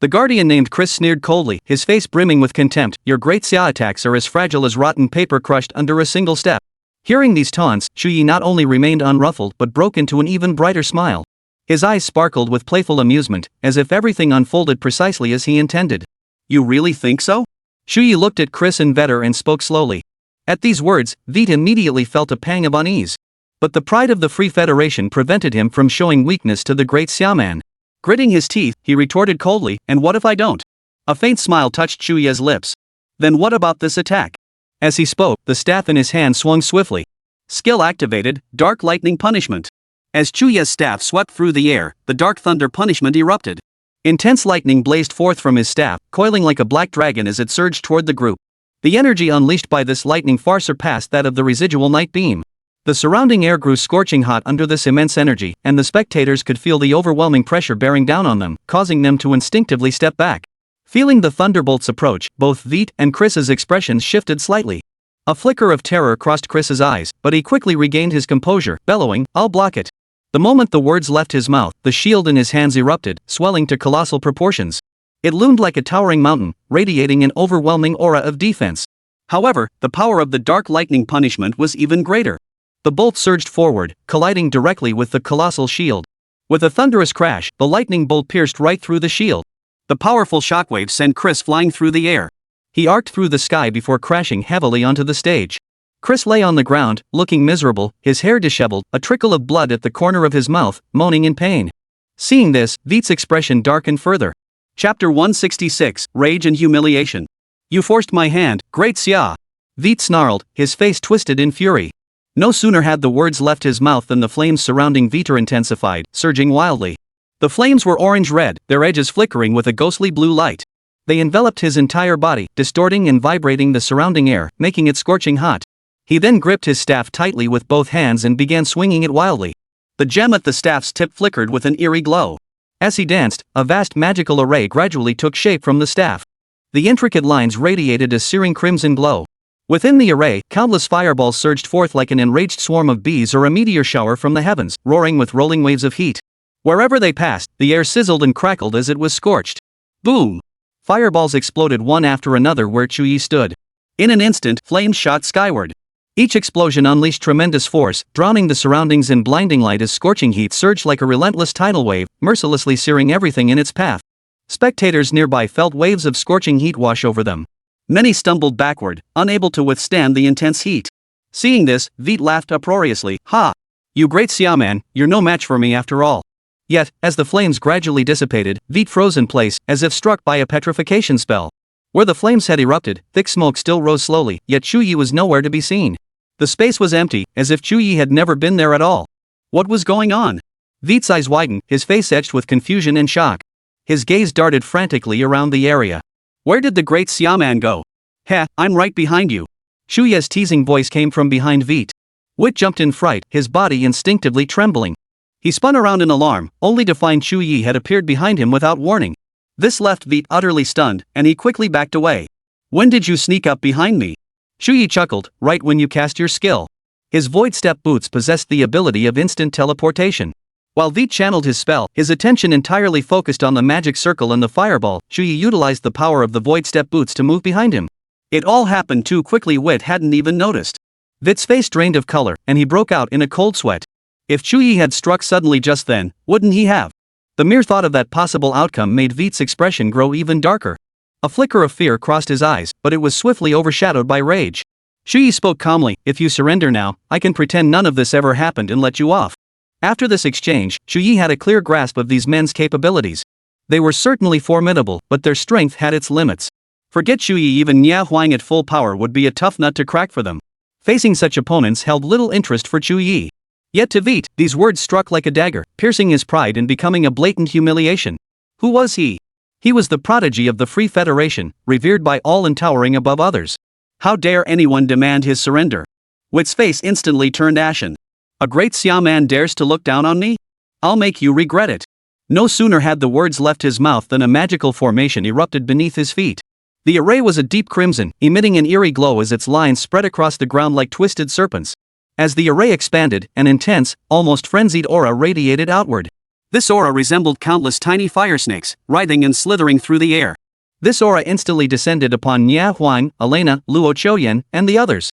The guardian named Chris sneered coldly, his face brimming with contempt. Your great Xia attacks are as fragile as rotten paper crushed under a single step. Hearing these taunts, Chu Ye not only remained unruffled but broke into an even brighter smile. His eyes sparkled with playful amusement, as if everything unfolded precisely as he intended. You really think so? Chu Ye looked at Chris and Vetter and spoke slowly. At these words, Vetter immediately felt a pang of unease. But the pride of the Free Federation prevented him from showing weakness to the great Xia man. Gritting his teeth, he retorted coldly, and what if I don't? A faint smile touched Chu Ye's lips. Then what about this attack? As he spoke, the staff in his hand swung swiftly. Skill activated, Dark Lightning Punishment. As Chu Ye's staff swept through the air, the Dark Thunder Punishment erupted. Intense lightning blazed forth from his staff, coiling like a black dragon as it surged toward the group. The energy unleashed by this lightning far surpassed that of the residual night beam. The surrounding air grew scorching hot under this immense energy, and the spectators could feel the overwhelming pressure bearing down on them, causing them to instinctively step back. Feeling the thunderbolts approach, both Vetter and Chris's expressions shifted slightly. A flicker of terror crossed Chris's eyes, but he quickly regained his composure, bellowing, I'll block it. The moment the words left his mouth, the shield in his hands erupted, swelling to colossal proportions. It loomed like a towering mountain, radiating an overwhelming aura of defense. However, the power of the Dark Lightning Punishment was even greater. The bolt surged forward, colliding directly with the colossal shield. With a thunderous crash, the lightning bolt pierced right through the shield. The powerful shockwave sent Chris flying through the air. He arced through the sky before crashing heavily onto the stage. Chris lay on the ground, looking miserable, his hair disheveled, a trickle of blood at the corner of his mouth, moaning in pain. Seeing this, Vetter's expression darkened further. Chapter 166, Rage and Humiliation. You forced my hand, great Xia. Vetter snarled, his face twisted in fury. No sooner had the words left his mouth than the flames surrounding Vetter intensified, surging wildly. The flames were orange-red, their edges flickering with a ghostly blue light. They enveloped his entire body, distorting and vibrating the surrounding air, making it scorching hot. He then gripped his staff tightly with both hands and began swinging it wildly. The gem at the staff's tip flickered with an eerie glow. As he danced, a vast magical array gradually took shape from the staff. The intricate lines radiated a searing crimson glow. Within the array, countless fireballs surged forth like an enraged swarm of bees or a meteor shower from the heavens, roaring with rolling waves of heat. Wherever they passed, the air sizzled and crackled as it was scorched. Boom! Fireballs exploded one after another where Chu Ye stood. In an instant, flames shot skyward. Each explosion unleashed tremendous force, drowning the surroundings in blinding light as scorching heat surged like a relentless tidal wave, mercilessly searing everything in its path. Spectators nearby felt waves of scorching heat wash over them. Many stumbled backward, unable to withstand the intense heat. Seeing this, Veet laughed uproariously. Ha! You great Xiaoman, you're no match for me after all. Yet, as the flames gradually dissipated, Veet froze in place, as if struck by a petrification spell. Where the flames had erupted, thick smoke still rose slowly, yet Chu Ye was nowhere to be seen. The space was empty, as if Chu Ye had never been there at all. What was going on? Veet's eyes widened, his face etched with confusion and shock. His gaze darted frantically around the area. Where did the great Xiaoman go? Heh, I'm right behind you. Chu Ye's teasing voice came from behind Veet. Wit jumped in fright, his body instinctively trembling. He spun around in alarm, only to find Chu Ye had appeared behind him without warning. This left Veet utterly stunned, and he quickly backed away. When did you sneak up behind me? Chu Ye chuckled, right when you cast your skill. His void step boots possessed the ability of instant teleportation. While Veet channeled his spell, his attention entirely focused on the magic circle and the fireball, Chu Ye utilized the power of the void step boots to move behind him. It all happened too quickly. Wit hadn't even noticed. Veet's face drained of color, and he broke out in a cold sweat. If Chu Ye had struck suddenly just then, wouldn't he have? The mere thought of that possible outcome made Veet's expression grow even darker. A flicker of fear crossed his eyes, but it was swiftly overshadowed by rage. Chu Ye spoke calmly, if you surrender now, I can pretend none of this ever happened and let you off. After this exchange, Chu Ye had a clear grasp of these men's capabilities. They were certainly formidable, but their strength had its limits. Forget Chu Ye, even Nia Huang at full power would be a tough nut to crack for them. Facing such opponents held little interest for Chu Ye. Yet to Veet, these words struck like a dagger, piercing his pride and becoming a blatant humiliation. Who was he? He was the prodigy of the Free Federation, revered by all and towering above others. How dare anyone demand his surrender? Wit's face instantly turned ashen. A great Xiaoman dares to look down on me? I'll make you regret it. No sooner had the words left his mouth than a magical formation erupted beneath his feet. The array was a deep crimson, emitting an eerie glow as its lines spread across the ground like twisted serpents. As the array expanded, an intense, almost frenzied aura radiated outward. This aura resembled countless tiny fire snakes, writhing and slithering through the air. This aura instantly descended upon Nia Huang, Elena, Luo Qiuyan, and the others.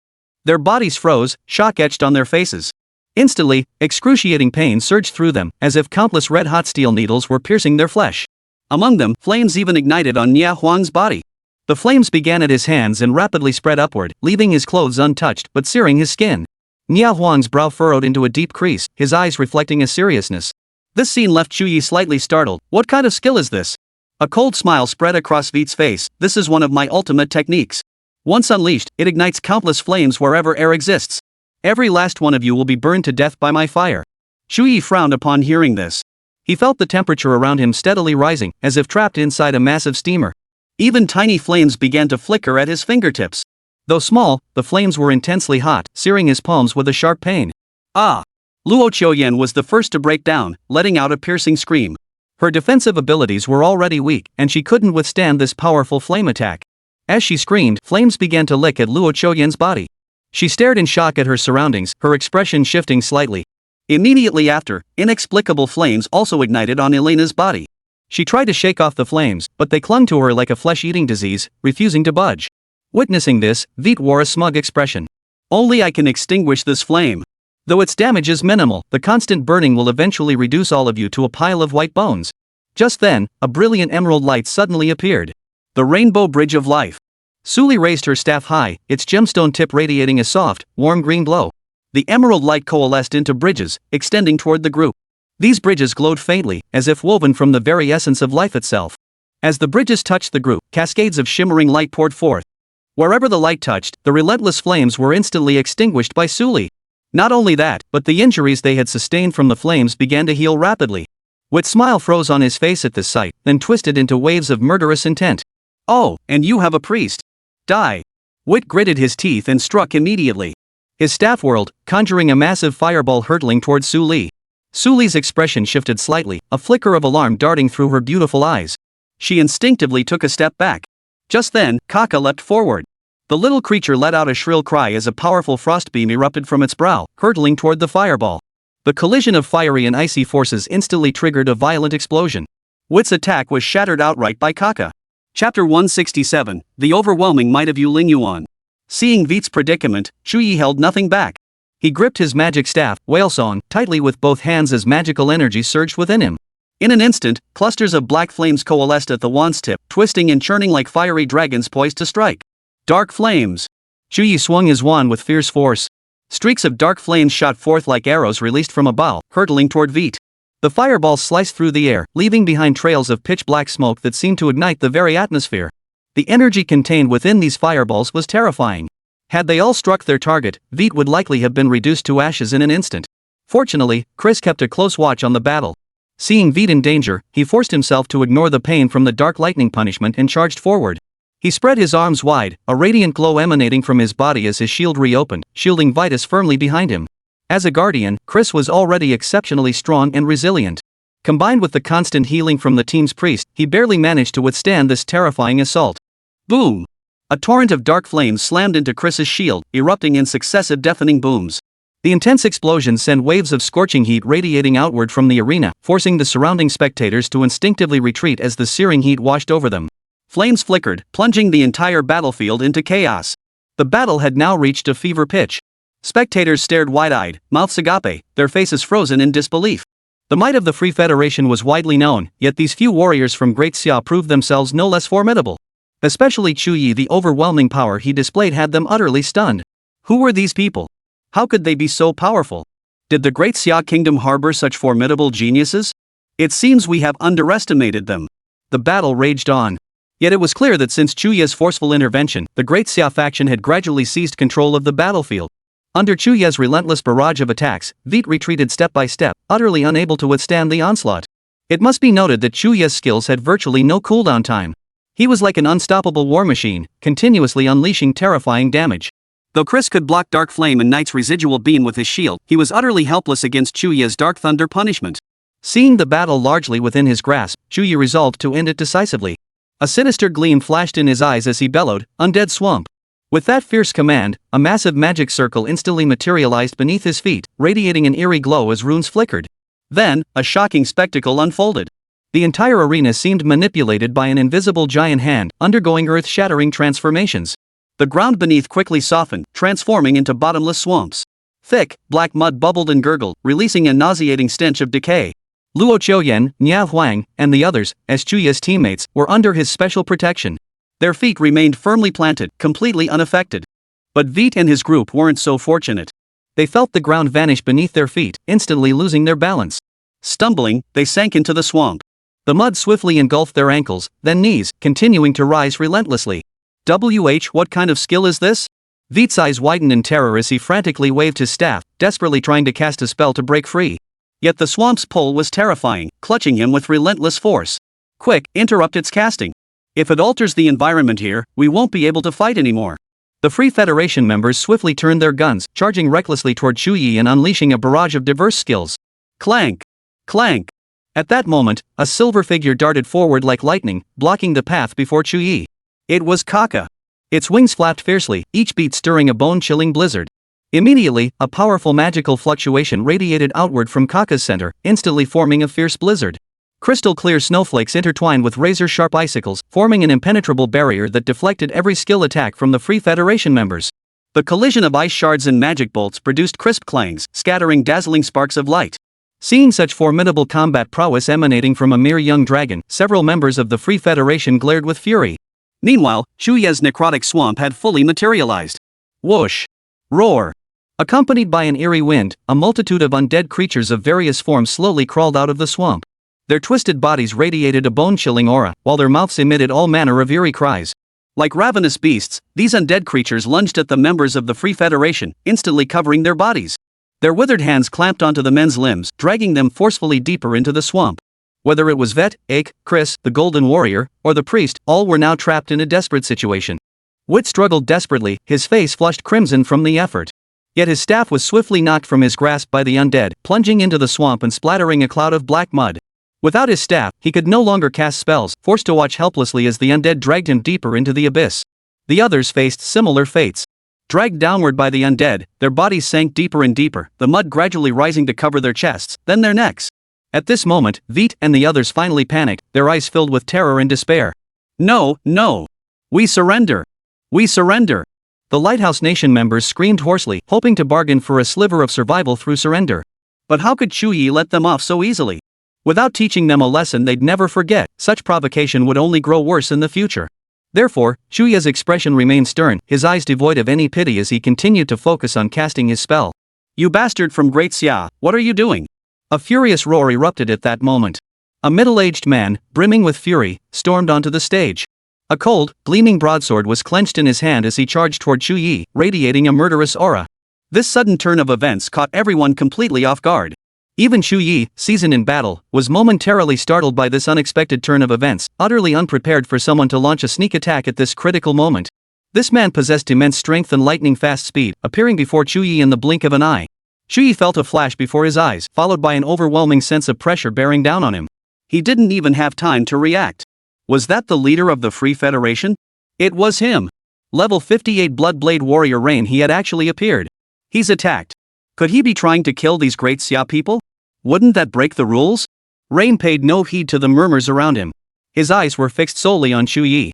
Their bodies froze, shock etched on their faces. Instantly, excruciating pain surged through them, as if countless red-hot steel needles were piercing their flesh. Among them, flames even ignited on Nia Huang's body. The flames began at his hands and rapidly spread upward, leaving his clothes untouched but searing his skin. Nia Huang's brow furrowed into a deep crease, his eyes reflecting a seriousness. This scene left Chu Ye slightly startled. What kind of skill is this? A cold smile spread across Veet's face. This is one of my ultimate techniques. Once unleashed, it ignites countless flames wherever air exists. Every last one of you will be burned to death by my fire. Chu Ye frowned upon hearing this. He felt the temperature around him steadily rising, as if trapped inside a massive steamer. Even tiny flames began to flicker at his fingertips. Though small, the flames were intensely hot, searing his palms with a sharp pain. Ah! Luo Qiuyan was the first to break down, letting out a piercing scream. Her defensive abilities were already weak, and she couldn't withstand this powerful flame attack. As she screamed, flames began to lick at Luo Qiuyan's body. She stared in shock at her surroundings, her expression shifting slightly. Immediately after, inexplicable flames also ignited on Elena's body. She tried to shake off the flames, but they clung to her like a flesh-eating disease, refusing to budge. Witnessing this, Veet wore a smug expression. Only I can extinguish this flame. Though its damage is minimal, the constant burning will eventually reduce all of you to a pile of white bones. Just then, a brilliant emerald light suddenly appeared. The Rainbow Bridge of Life. Suli raised her staff high, its gemstone tip radiating a soft, warm green glow. The emerald light coalesced into bridges, extending toward the group. These bridges glowed faintly, as if woven from the very essence of life itself. As the bridges touched the group, cascades of shimmering light poured forth. Wherever the light touched, the relentless flames were instantly extinguished by Suli. Not only that, but the injuries they had sustained from the flames began to heal rapidly. Wit's smile froze on his face at this sight, then twisted into waves of murderous intent. Oh, and you have a priest. Die. Wit gritted his teeth and struck immediately. His staff whirled, conjuring a massive fireball hurtling towards Suli. Suli's expression shifted slightly, a flicker of alarm darting through her beautiful eyes. She instinctively took a step back. Just then, Kaka leapt forward. The little creature let out a shrill cry as a powerful frost beam erupted from its brow, hurtling toward the fireball. The collision of fiery and icy forces instantly triggered a violent explosion. Wit's attack was shattered outright by Kaka. Chapter 167, The Overwhelming Might of Ling Yuan. Seeing Vite's predicament, Chu Ye held nothing back. He gripped his magic staff, Whalesong, tightly with both hands as magical energy surged within him. In an instant, clusters of black flames coalesced at the wand's tip, twisting and churning like fiery dragons poised to strike. Dark flames! Chu Ye swung his wand with fierce force. Streaks of dark flames shot forth like arrows released from a bow, hurtling toward Vite. The fireballs sliced through the air, leaving behind trails of pitch-black smoke that seemed to ignite the very atmosphere. The energy contained within these fireballs was terrifying. Had they all struck their target, Vite would likely have been reduced to ashes in an instant. Fortunately, Chris kept a close watch on the battle. Seeing Vite in danger, he forced himself to ignore the pain from the dark lightning punishment and charged forward. He spread his arms wide, a radiant glow emanating from his body as his shield reopened, shielding Vitus firmly behind him. As a guardian, Chris was already exceptionally strong and resilient. Combined with the constant healing from the team's priest, he barely managed to withstand this terrifying assault. Boom! A torrent of dark flames slammed into Chris's shield, erupting in successive deafening booms. The intense explosions sent waves of scorching heat radiating outward from the arena, forcing the surrounding spectators to instinctively retreat as the searing heat washed over them. Flames flickered, plunging the entire battlefield into chaos. The battle had now reached a fever pitch. Spectators stared wide-eyed, mouths agape, their faces frozen in disbelief. The might of the Free Federation was widely known, yet these few warriors from Great Xia proved themselves no less formidable. Especially Chu Ye, the overwhelming power he displayed had them utterly stunned. Who were these people? How could they be so powerful? Did the Great Xia Kingdom harbor such formidable geniuses? It seems we have underestimated them. The battle raged on. Yet it was clear that since Chu Ye's forceful intervention, the Great Xia faction had gradually seized control of the battlefield. Under Chu Ye's relentless barrage of attacks, Vite retreated step by step, utterly unable to withstand the onslaught. It must be noted that Chu Ye's skills had virtually no cooldown time. He was like an unstoppable war machine, continuously unleashing terrifying damage. Though Chris could block Dark Flame and Knight's residual beam with his shield, he was utterly helpless against Chu Ye's Dark Thunder punishment. Seeing the battle largely within his grasp, Chu Ye resolved to end it decisively. A sinister gleam flashed in his eyes as he bellowed, "Undead Swamp!" With that fierce command, a massive magic circle instantly materialized beneath his feet, radiating an eerie glow as runes flickered. Then, a shocking spectacle unfolded. The entire arena seemed manipulated by an invisible giant hand, undergoing earth-shattering transformations. The ground beneath quickly softened, transforming into bottomless swamps. Thick, black mud bubbled and gurgled, releasing a nauseating stench of decay. Luo Qiuyan, Nia Huang, and the others, as Chu Ye's teammates, were under his special protection. Their feet remained firmly planted, completely unaffected. But Vite and his group weren't so fortunate. They felt the ground vanish beneath their feet, instantly losing their balance. Stumbling, they sank into the swamp. The mud swiftly engulfed their ankles, then knees, continuing to rise relentlessly. What kind of skill is this? Vite's eyes widened in terror as he frantically waved his staff, desperately trying to cast a spell to break free. Yet the swamp's pull was terrifying, clutching him with relentless force. Quick, interrupt its casting. If it alters the environment here, we won't be able to fight anymore. The Free Federation members swiftly turned their guns, charging recklessly toward Chu Ye and unleashing a barrage of diverse skills. Clank! Clank! At that moment, a silver figure darted forward like lightning, blocking the path before Chu Ye. It was Kaka. Its wings flapped fiercely, each beat stirring a bone-chilling blizzard. Immediately, a powerful magical fluctuation radiated outward from Kaka's center, instantly forming a fierce blizzard. Crystal-clear snowflakes intertwined with razor-sharp icicles, forming an impenetrable barrier that deflected every skill attack from the Free Federation members. The collision of ice shards and magic bolts produced crisp clangs, scattering dazzling sparks of light. Seeing such formidable combat prowess emanating from a mere young dragon, several members of the Free Federation glared with fury. Meanwhile, Chu Ye's necrotic swamp had fully materialized. Whoosh! Roar! Accompanied by an eerie wind, a multitude of undead creatures of various forms slowly crawled out of the swamp. Their twisted bodies radiated a bone-chilling aura, while their mouths emitted all manner of eerie cries. Like ravenous beasts, these undead creatures lunged at the members of the Free Federation, instantly covering their bodies. Their withered hands clamped onto the men's limbs, dragging them forcefully deeper into the swamp. Whether it was Vet, Ake, Chris, the Golden Warrior, or the priest, all were now trapped in a desperate situation. Wit struggled desperately, his face flushed crimson from the effort. Yet his staff was swiftly knocked from his grasp by the undead, plunging into the swamp and splattering a cloud of black mud. Without his staff, he could no longer cast spells, forced to watch helplessly as the undead dragged him deeper into the abyss. The others faced similar fates. Dragged downward by the undead, their bodies sank deeper and deeper, the mud gradually rising to cover their chests, then their necks. At this moment, Vite and the others finally panicked, their eyes filled with terror and despair. No, no! We surrender! We surrender! The Lighthouse Nation members screamed hoarsely, hoping to bargain for a sliver of survival through surrender. But how could Chu Ye let them off so easily? Without teaching them a lesson they'd never forget, such provocation would only grow worse in the future. Therefore, Chu Ye's expression remained stern, his eyes devoid of any pity as he continued to focus on casting his spell. You bastard from Great Xia, what are you doing? A furious roar erupted at that moment. A middle-aged man, brimming with fury, stormed onto the stage. A cold, gleaming broadsword was clenched in his hand as he charged toward Chu Ye, radiating a murderous aura. This sudden turn of events caught everyone completely off guard. Even Chu Ye, seasoned in battle, was momentarily startled by this unexpected turn of events, utterly unprepared for someone to launch a sneak attack at this critical moment. This man possessed immense strength and lightning-fast speed, appearing before Chu Ye in the blink of an eye. Chu Ye felt a flash before his eyes, followed by an overwhelming sense of pressure bearing down on him. He didn't even have time to react. Was that the leader of the Free Federation? It was him. Level 58 Bloodblade Warrior Rain. He had actually appeared. He's attacked. Could he be trying to kill these Great Xia people? Wouldn't that break the rules? Rain paid no heed to the murmurs around him. His eyes were fixed solely on Chu Ye.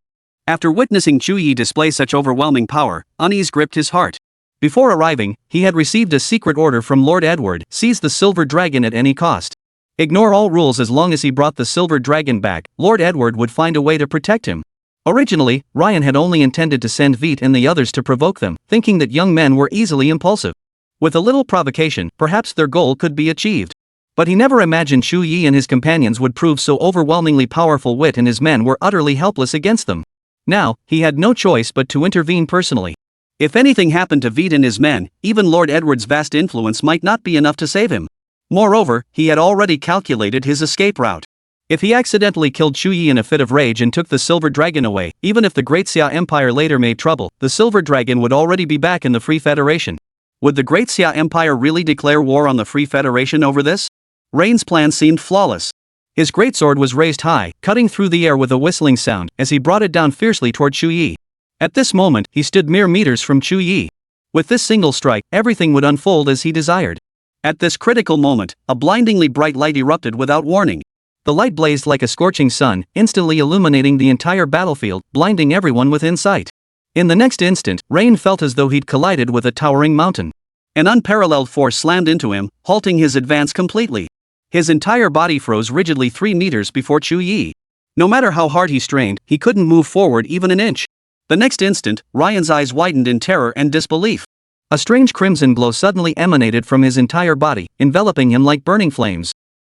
After witnessing Chu Ye display such overwhelming power, unease gripped his heart. Before arriving, he had received a secret order from Lord Edward: seize the Silver Dragon at any cost. Ignore all rules as long as he brought the Silver Dragon back, Lord Edward would find a way to protect him. Originally, Ryan had only intended to send Vite and the others to provoke them, thinking that young men were easily impulsive. With a little provocation, perhaps their goal could be achieved. But he never imagined Chu Ye and his companions would prove so overwhelmingly powerful. Wit and his men were utterly helpless against them. Now, he had no choice but to intervene personally. If anything happened to Vite and his men, even Lord Edward's vast influence might not be enough to save him. Moreover, he had already calculated his escape route. If he accidentally killed Chu Ye in a fit of rage and took the Silver Dragon away, even if the Great Xia Empire later made trouble, the Silver Dragon would already be back in the Free Federation. Would the Great Xia Empire really declare war on the Free Federation over this? Rain's plan seemed flawless. His greatsword was raised high, cutting through the air with a whistling sound, as he brought it down fiercely toward Chu Ye. At this moment, he stood mere meters from Chu Ye. With this single strike, everything would unfold as he desired. At this critical moment, a blindingly bright light erupted without warning. The light blazed like a scorching sun, instantly illuminating the entire battlefield, blinding everyone within sight. In the next instant, Rain felt as though he'd collided with a towering mountain. An unparalleled force slammed into him, halting his advance completely. His entire body froze rigidly 3 meters before Chu Ye. No matter how hard he strained, he couldn't move forward even an inch. The next instant, Ryan's eyes widened in terror and disbelief. A strange crimson glow suddenly emanated from his entire body, enveloping him like burning flames.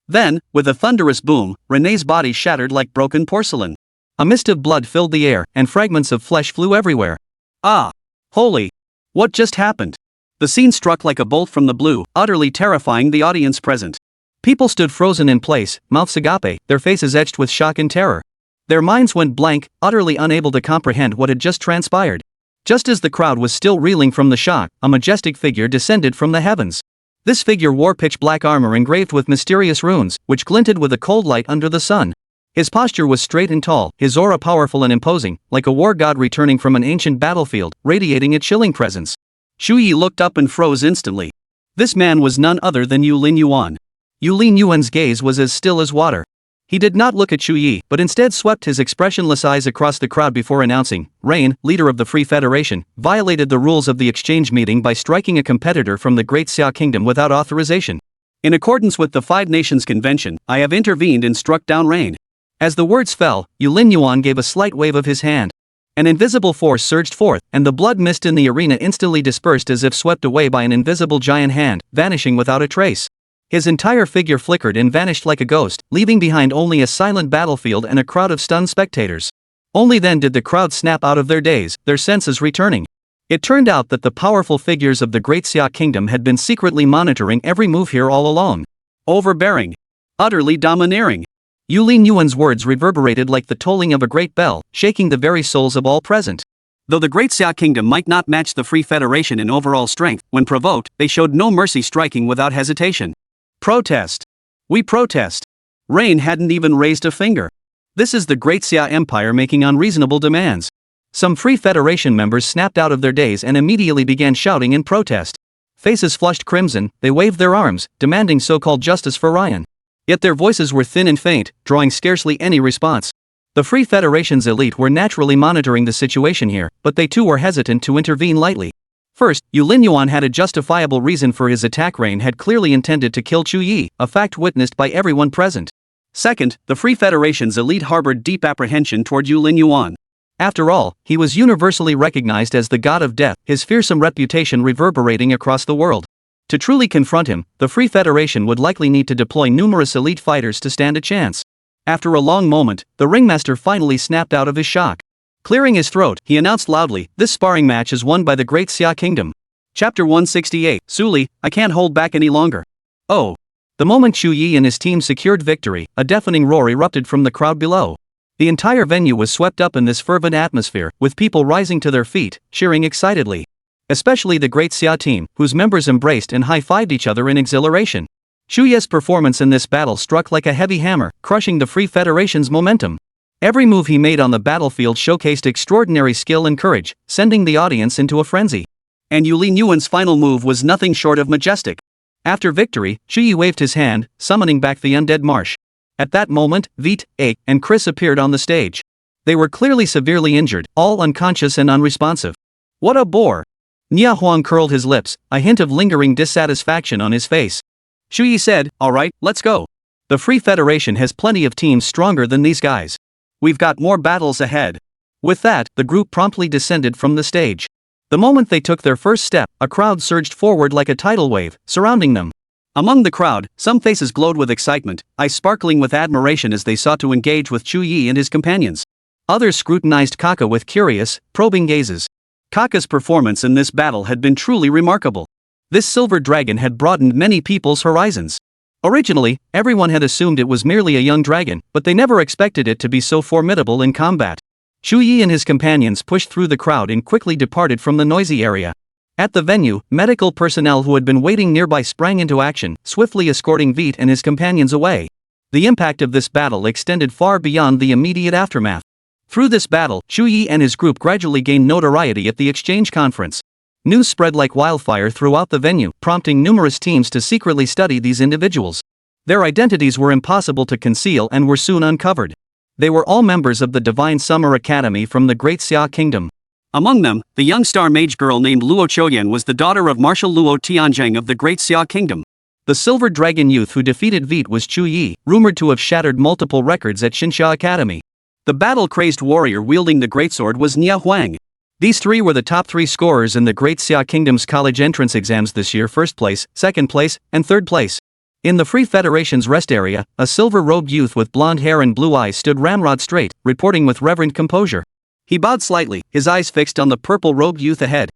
Then, with a thunderous boom, Renee's body shattered like broken porcelain. A mist of blood filled the air, and fragments of flesh flew everywhere. Ah! Holy! What just happened? The scene struck like a bolt from the blue, utterly terrifying the audience present. People stood frozen in place, mouths agape, their faces etched with shock and terror. Their minds went blank, utterly unable to comprehend what had just transpired. Just as the crowd was still reeling from the shock, a majestic figure descended from the heavens. This figure wore pitch-black armor engraved with mysterious runes, which glinted with a cold light under the sun. His posture was straight and tall, his aura powerful and imposing, like a war god returning from an ancient battlefield, radiating a chilling presence. Chu Ye looked up and froze instantly. This man was none other than Yulin Yuan. Yulin Yuan's gaze was as still as water. He did not look at Chu Ye, but instead swept his expressionless eyes across the crowd before announcing, Rain, leader of the Free Federation, violated the rules of the exchange meeting by striking a competitor from the Great Xia Kingdom without authorization. In accordance with the Five Nations Convention, I have intervened and struck down Rain. As the words fell, Yulin Yuan gave a slight wave of his hand. An invisible force surged forth, and the blood mist in the arena instantly dispersed as if swept away by an invisible giant hand, vanishing without a trace. His entire figure flickered and vanished like a ghost, leaving behind only a silent battlefield and a crowd of stunned spectators. Only then did the crowd snap out of their daze, their senses returning. It turned out that the powerful figures of the Great Xia Kingdom had been secretly monitoring every move here all along. Overbearing. Utterly domineering. Yulin Yuan's words reverberated like the tolling of a great bell, shaking the very souls of all present. Though the Great Xia Kingdom might not match the Free Federation in overall strength, when provoked, they showed no mercy, striking without hesitation. Protest. We protest. Rain hadn't even raised a finger. This is the Great Xia Empire making unreasonable demands. Some Free Federation members snapped out of their daze and immediately began shouting in protest. Faces flushed crimson, they waved their arms, demanding so-called justice for Ryan. Yet their voices were thin and faint, drawing scarcely any response. The Free Federation's elite were naturally monitoring the situation here, but they too were hesitant to intervene lightly. First, Yu Linyuan had a justifiable reason for his attack. Rain had clearly intended to kill Chu Ye, a fact witnessed by everyone present. Second, the Free Federation's elite harbored deep apprehension toward Yu Linyuan. After all, he was universally recognized as the god of death, his fearsome reputation reverberating across the world. To truly confront him, the Free Federation would likely need to deploy numerous elite fighters to stand a chance. After a long moment, the ringmaster finally snapped out of his shock. Clearing his throat, he announced loudly, "This sparring match is won by the Great Xia Kingdom." Chapter 168, Suli, I can't hold back any longer. Oh. The moment Chu Ye and his team secured victory, a deafening roar erupted from the crowd below. The entire venue was swept up in this fervent atmosphere, with people rising to their feet, cheering excitedly. Especially the Great Xia team, whose members embraced and high-fived each other in exhilaration. Chu Ye's performance in this battle struck like a heavy hammer, crushing the Free Federation's momentum. Every move he made on the battlefield showcased extraordinary skill and courage, sending the audience into a frenzy. And Yu Linyuan's final move was nothing short of majestic. After victory, Chu Ye waved his hand, summoning back the undead marsh. At that moment, Veit, A, and Chris appeared on the stage. They were clearly severely injured, all unconscious and unresponsive. What a bore! Nia Huang curled his lips, a hint of lingering dissatisfaction on his face. Chu Ye said, "Alright, let's go. The Free Federation has plenty of teams stronger than these guys. We've got more battles ahead." With that, the group promptly descended from the stage. The moment they took their first step, a crowd surged forward like a tidal wave, surrounding them. Among the crowd, some faces glowed with excitement, eyes sparkling with admiration as they sought to engage with Chu Ye and his companions. Others scrutinized Kaka with curious, probing gazes. Kaka's performance in this battle had been truly remarkable. This silver dragon had broadened many people's horizons. Originally, everyone had assumed it was merely a young dragon, but they never expected it to be so formidable in combat. Chu Ye and his companions pushed through the crowd and quickly departed from the noisy area. At the venue, medical personnel who had been waiting nearby sprang into action, swiftly escorting Veit and his companions away. The impact of this battle extended far beyond the immediate aftermath. Through this battle, Chu Ye and his group gradually gained notoriety at the exchange conference. News spread like wildfire throughout the venue, prompting numerous teams to secretly study these individuals. Their identities were impossible to conceal and were soon uncovered. They were all members of the Divine Summer Academy from the Great Xia Kingdom. Among them, the young star mage girl named Luo Choyan was the daughter of Marshal Luo Tianzheng of the Great Xia Kingdom. The silver dragon youth who defeated Veit was Chu Ye, rumored to have shattered multiple records at Xinxia Academy. The battle-crazed warrior wielding the greatsword was Nia Huang. These three were the top 3 scorers in the Great Xia Kingdom's college entrance exams this year: first place, second place, and third place. In the Free Federation's rest area, a silver-robed youth with blonde hair and blue eyes stood ramrod straight, reporting with reverent composure. He bowed slightly, his eyes fixed on the purple-robed youth ahead.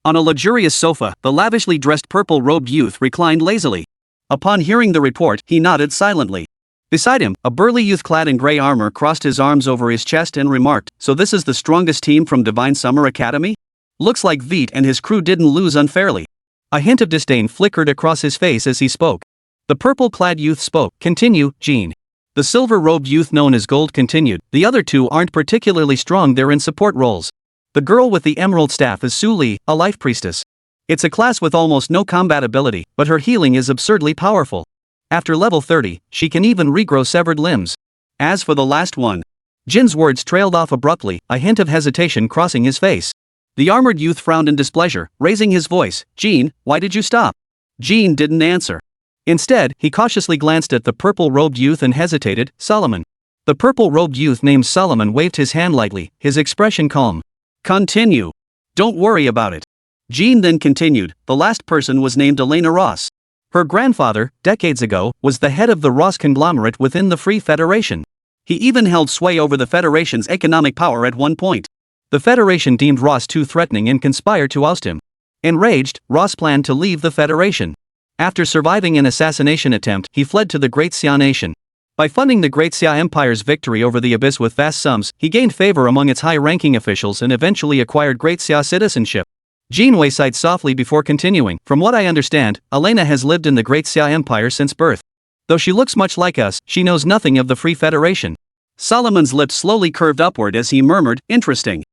On a luxurious sofa, the lavishly dressed purple-robed youth reclined lazily. Upon hearing the report, he nodded silently. Beside him, a burly youth clad in gray armor crossed his arms over his chest and remarked, "So this is the strongest team from Divine Summer Academy? Looks like Veit and his crew didn't lose unfairly." A hint of disdain flickered across his face as he spoke. The purple-clad youth spoke. "Continue, Jean." The silver-robed youth known as Gold continued, "The other two aren't particularly strong, they're in support roles. The girl with the emerald staff is Su Li, a life priestess. It's a class with almost no combat ability, but her healing is absurdly powerful. After level 30, she can even regrow severed limbs. As for the last one..." Jin's words trailed off abruptly, a hint of hesitation crossing his face. The armored youth frowned in displeasure, raising his voice, "Jean, why did you stop?" Jean didn't answer. Instead, he cautiously glanced at the purple-robed youth and hesitated. "Solomon." The purple-robed youth named Solomon waved his hand lightly, his expression calm. "Continue. Don't worry about it." Jean then continued, "The last person was named Elena Ross. Her grandfather, decades ago, was the head of the Ross conglomerate within the Free Federation. He even held sway over the Federation's economic power at one point. The Federation deemed Ross too threatening and conspired to oust him. Enraged, Ross planned to leave the Federation. After surviving an assassination attempt, he fled to the Great Xia Nation. By funding the Great Xia Empire's victory over the Abyss with vast sums, he gained favor among its high-ranking officials and eventually acquired Great Xia citizenship. Jean sighed softly before continuing, "From what I understand, Elena has lived in the Great Xia Empire since birth. Though she looks much like us, she knows nothing of the Free Federation." Solomon's lips slowly curved upward as he murmured, "Interesting."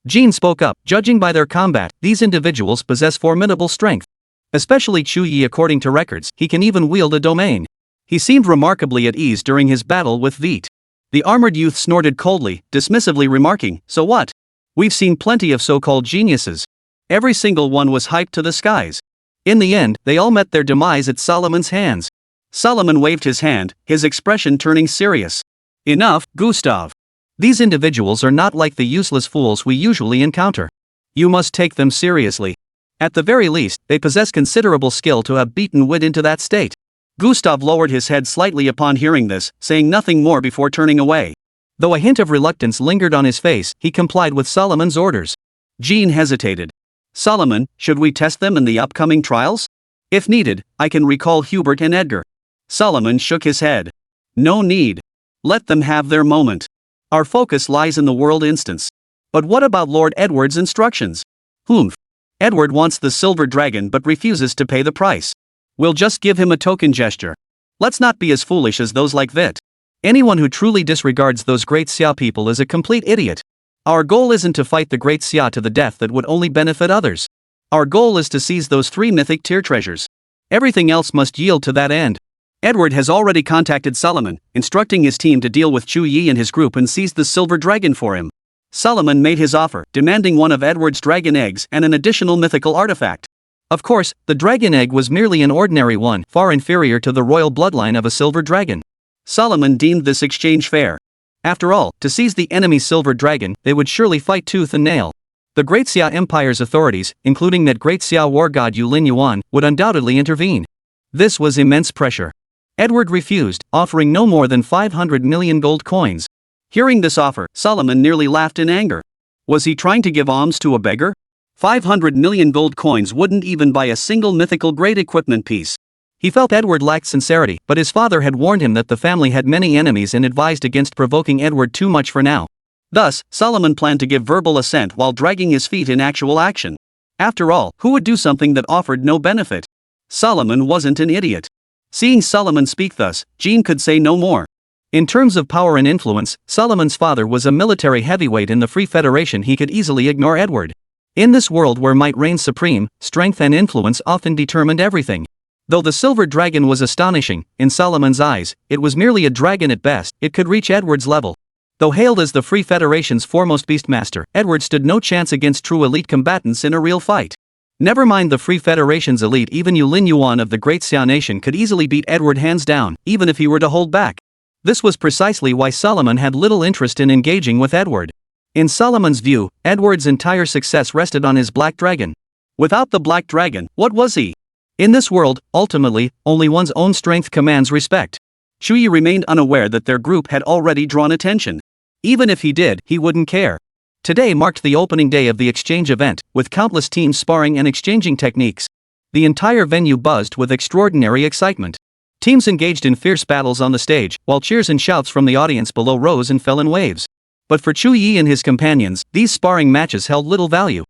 Jean spoke up, "Judging by their combat, these individuals possess formidable strength. Especially Chu Ye. According to records, he can even wield a domain. He seemed remarkably at ease during his battle with Veet. The armored youth snorted coldly, dismissively remarking, "So what? We've seen plenty of so-called geniuses." Every single one was hyped to the skies. In the end, they all met their demise at Solomon's hands. Solomon waved his hand, his expression turning serious. "Enough, Gustav. These individuals are not like the useless fools we usually encounter. You must take them seriously. At the very least, they possess considerable skill to have beaten Wit into that state." Gustav lowered his head slightly upon hearing this, saying nothing more before turning away. Though a hint of reluctance lingered on his face, he complied with Solomon's orders. Jean hesitated. "Solomon, should we test them in the upcoming trials? If needed, I can recall Hubert and Edgar." Solomon shook his head. "No need. Let them have their moment. Our focus lies in the world instance." "But what about Lord Edward's instructions?" "Humph. Edward wants the silver dragon but refuses to pay the price. We'll just give him a token gesture. Let's not be as foolish as those like Vit. Anyone who truly disregards those great Xia people is a complete idiot. Our goal isn't to fight the great Xia to the death that would only benefit others. Our goal is to seize those 3 mythic tier treasures. Everything else must yield to that end." Edward has already contacted Solomon, instructing his team to deal with Chu Ye and his group and seize the silver dragon for him. Solomon made his offer, demanding one of Edward's dragon eggs and an additional mythical artifact. Of course, the dragon egg was merely an ordinary one, far inferior to the royal bloodline of a silver dragon. Solomon deemed this exchange fair. After all, to seize the enemy's silver dragon, they would surely fight tooth and nail. The Great Xia Empire's authorities, including that Great Xia war god Yulin Yuan, would undoubtedly intervene. This was immense pressure. Edward refused, offering no more than 500 million gold coins. Hearing this offer, Solomon nearly laughed in anger. Was he trying to give alms to a beggar? 500 million gold coins wouldn't even buy a single mythical grade equipment piece. He felt Edward lacked sincerity, but his father had warned him that the family had many enemies and advised against provoking Edward too much for now. Thus, Solomon planned to give verbal assent while dragging his feet in actual action. After all, who would do something that offered no benefit? Solomon wasn't an idiot. Seeing Solomon speak thus, Jean could say no more. In terms of power and influence, Solomon's father was a military heavyweight in the Free Federation. He could easily ignore Edward. In this world where might reigned supreme, strength and influence often determined everything. Though the silver dragon was astonishing, in Solomon's eyes, it was merely a dragon at best. It could reach Edward's level. Though hailed as the Free Federation's foremost beastmaster, Edward stood no chance against true elite combatants in a real fight. Never mind the Free Federation's elite, even Yulin Yuan of the Great Xia Nation could easily beat Edward hands down, even if he were to hold back. This was precisely why Solomon had little interest in engaging with Edward. In Solomon's view, Edward's entire success rested on his black dragon. Without the black dragon, what was he? In this world, ultimately, only one's own strength commands respect. Chu Ye remained unaware that their group had already drawn attention. Even if he did, he wouldn't care. Today marked the opening day of the exchange event, with countless teams sparring and exchanging techniques. The entire venue buzzed with extraordinary excitement. Teams engaged in fierce battles on the stage, while cheers and shouts from the audience below rose and fell in waves. But for Chu Ye and his companions, these sparring matches held little value.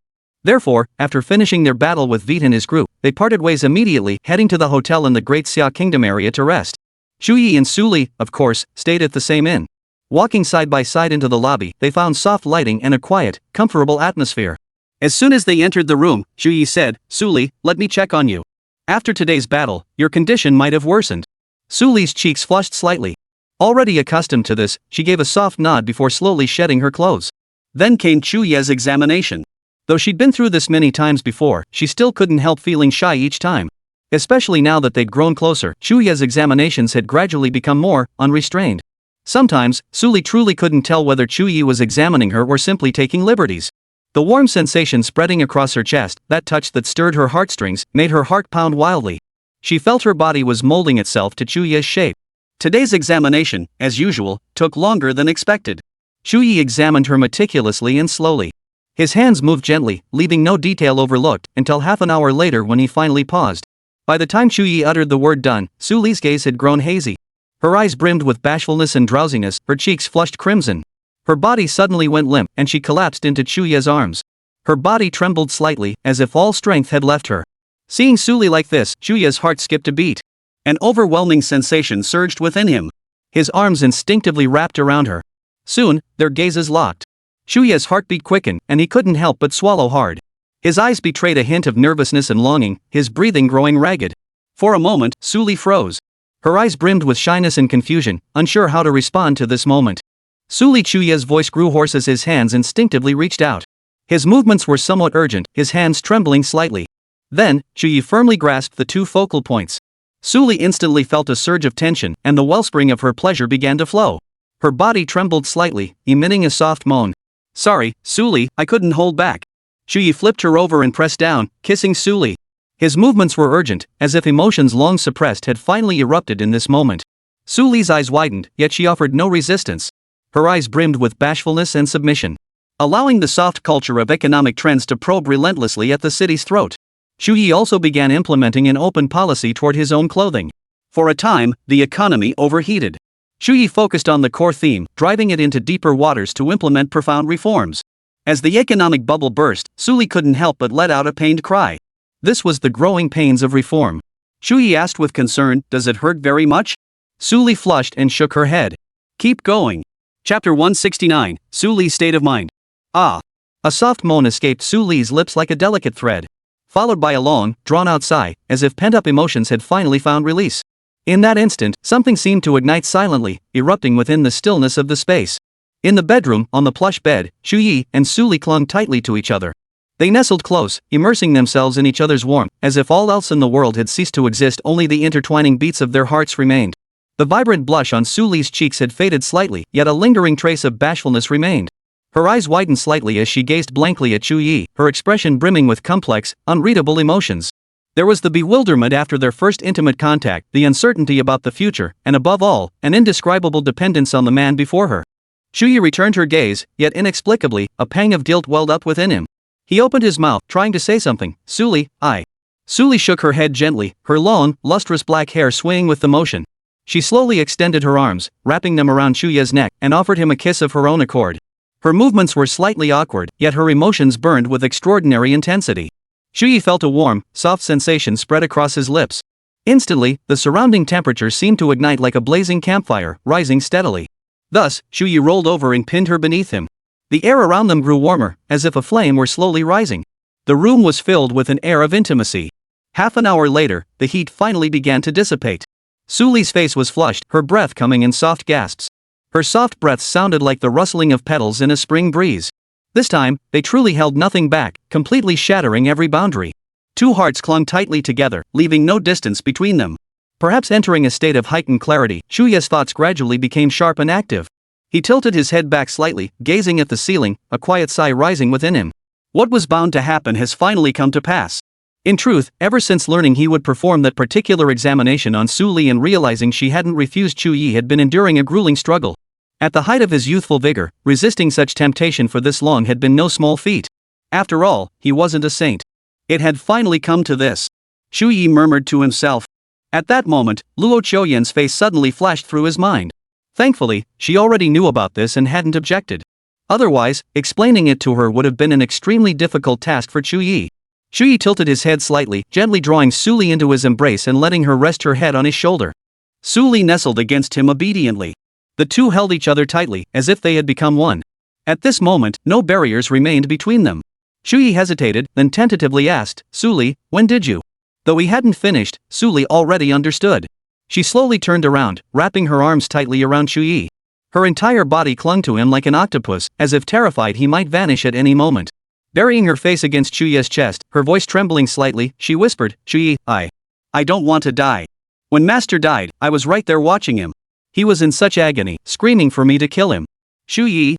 Therefore, after finishing their battle with Veet and his group, they parted ways immediately, heading to the hotel in the Great Xia Kingdom area to rest. Chu Ye and Su Li, of course, stayed at the same inn. Walking side by side into the lobby, they found soft lighting and a quiet, comfortable atmosphere. As soon as they entered the room, Chu Ye said, "Su Li, let me check on you. After today's battle, your condition might have worsened." Su Li's cheeks flushed slightly. Already accustomed to this, she gave a soft nod before slowly shedding her clothes. Then came Chu Ye's examination. Though she'd been through this many times before, she still couldn't help feeling shy each time. Especially now that they'd grown closer, Chu Ye's examinations had gradually become more unrestrained. Sometimes, Su Li truly couldn't tell whether Chu Ye was examining her or simply taking liberties. The warm sensation spreading across her chest, that touch that stirred her heartstrings, made her heart pound wildly. She felt her body was molding itself to Chu Ye's shape. Today's examination, as usual, took longer than expected. Chu Ye examined her meticulously and slowly. His hands moved gently, leaving no detail overlooked, until half an hour later when he finally paused. By the time Chu Ye uttered the word done, Su Li's gaze had grown hazy. Her eyes brimmed with bashfulness and drowsiness, her cheeks flushed crimson. Her body suddenly went limp, and she collapsed into Chu Ye's arms. Her body trembled slightly, as if all strength had left her. Seeing Su Li like this, Chu Ye's heart skipped a beat. An overwhelming sensation surged within him. His arms instinctively wrapped around her. Soon, their gazes locked. Chu Ye's heartbeat quickened, and he couldn't help but swallow hard. His eyes betrayed a hint of nervousness and longing, his breathing growing ragged. For a moment, Su Li froze. Her eyes brimmed with shyness and confusion, unsure how to respond to this moment. Chu Ye's voice grew hoarse as his hands instinctively reached out. His movements were somewhat urgent, his hands trembling slightly. Then, Chu Ye firmly grasped the two focal points. Li instantly felt a surge of tension, and the wellspring of her pleasure began to flow. Her body trembled slightly, emitting a soft moan. "Sorry, Li, I couldn't hold back." Chu Ye flipped her over and pressed down, kissing Li. His movements were urgent, as if emotions long suppressed had finally erupted in this moment. Li's eyes widened, yet she offered no resistance. Her eyes brimmed with bashfulness and submission. Allowing the soft culture of economic trends to probe relentlessly at the city's throat. Chu Ye also began implementing an open policy toward his own clothing. For a time, the economy overheated. Chu Ye focused on the core theme, driving it into deeper waters to implement profound reforms. As the economic bubble burst, Li couldn't help but let out a pained cry. This was the growing pains of reform. Chu Ye asked with concern, "Does it hurt very much?" Li flushed and shook her head. "Keep going." Chapter 169, Li's State of Mind. Ah! A soft moan escaped Li's lips like a delicate thread, followed by a long, drawn-out sigh, as if pent-up emotions had finally found release. In that instant, something seemed to ignite silently, erupting within the stillness of the space. In the bedroom, on the plush bed, Chu Ye and Li clung tightly to each other. They nestled close, immersing themselves in each other's warmth, as if all else in the world had ceased to exist, only the intertwining beats of their hearts remained. The vibrant blush on Li's cheeks had faded slightly, yet a lingering trace of bashfulness remained. Her eyes widened slightly as she gazed blankly at Chu Ye, her expression brimming with complex, unreadable emotions. There was the bewilderment after their first intimate contact, the uncertainty about the future, and above all, an indescribable dependence on the man before her. Chu Ye returned her gaze, yet inexplicably, a pang of guilt welled up within him. He opened his mouth, trying to say something. "Li, I." Li shook her head gently, her long, lustrous black hair swaying with the motion. She slowly extended her arms, wrapping them around Chu Ye's neck, and offered him a kiss of her own accord. Her movements were slightly awkward, yet her emotions burned with extraordinary intensity. Chu Ye felt a warm, soft sensation spread across his lips. Instantly, the surrounding temperature seemed to ignite like a blazing campfire, rising steadily. Thus, Chu Ye rolled over and pinned her beneath him. The air around them grew warmer, as if a flame were slowly rising. The room was filled with an air of intimacy. Half an hour later, the heat finally began to dissipate. Li's face was flushed, her breath coming in soft gasps. Her soft breaths sounded like the rustling of petals in a spring breeze. This time, they truly held nothing back, completely shattering every boundary. Two hearts clung tightly together, leaving no distance between them. Perhaps entering a state of heightened clarity, Chu Ye's thoughts gradually became sharp and active. He tilted his head back slightly, gazing at the ceiling, a quiet sigh rising within him. What was bound to happen has finally come to pass. In truth, ever since learning he would perform that particular examination on Li and realizing she hadn't refused, Chu Ye had been enduring a grueling struggle. At the height of his youthful vigor, resisting such temptation for this long had been no small feat. After all, he wasn't a saint. It had finally come to this. Chu Ye murmured to himself. At that moment, Luo Qiuyan's face suddenly flashed through his mind. Thankfully, she already knew about this and hadn't objected. Otherwise, explaining it to her would have been an extremely difficult task for Chu Ye. Chu Ye tilted his head slightly, gently drawing Li into his embrace and letting her rest her head on his shoulder. Li nestled against him obediently. The two held each other tightly, as if they had become one. At this moment, no barriers remained between them. Chu Ye hesitated, then tentatively asked, "Li, when did you?" Though he hadn't finished, Li already understood. She slowly turned around, wrapping her arms tightly around Chu Ye. Her entire body clung to him like an octopus, as if terrified he might vanish at any moment. Burying her face against Chu Ye's chest, her voice trembling slightly, she whispered, "Chu Ye, I don't want to die. When Master died, I was right there watching him. He was in such agony, screaming for me to kill him. Chu Ye,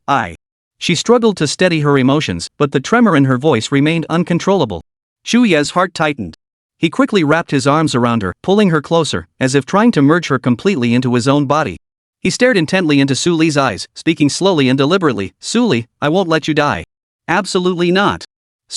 She struggled to steady her emotions, but the tremor in her voice remained uncontrollable. Chu Ye's heart tightened. He quickly wrapped his arms around her, pulling her closer, as if trying to merge her completely into his own body. He stared intently into Li's eyes, speaking slowly and deliberately, "Li, I won't let you die." "Absolutely not."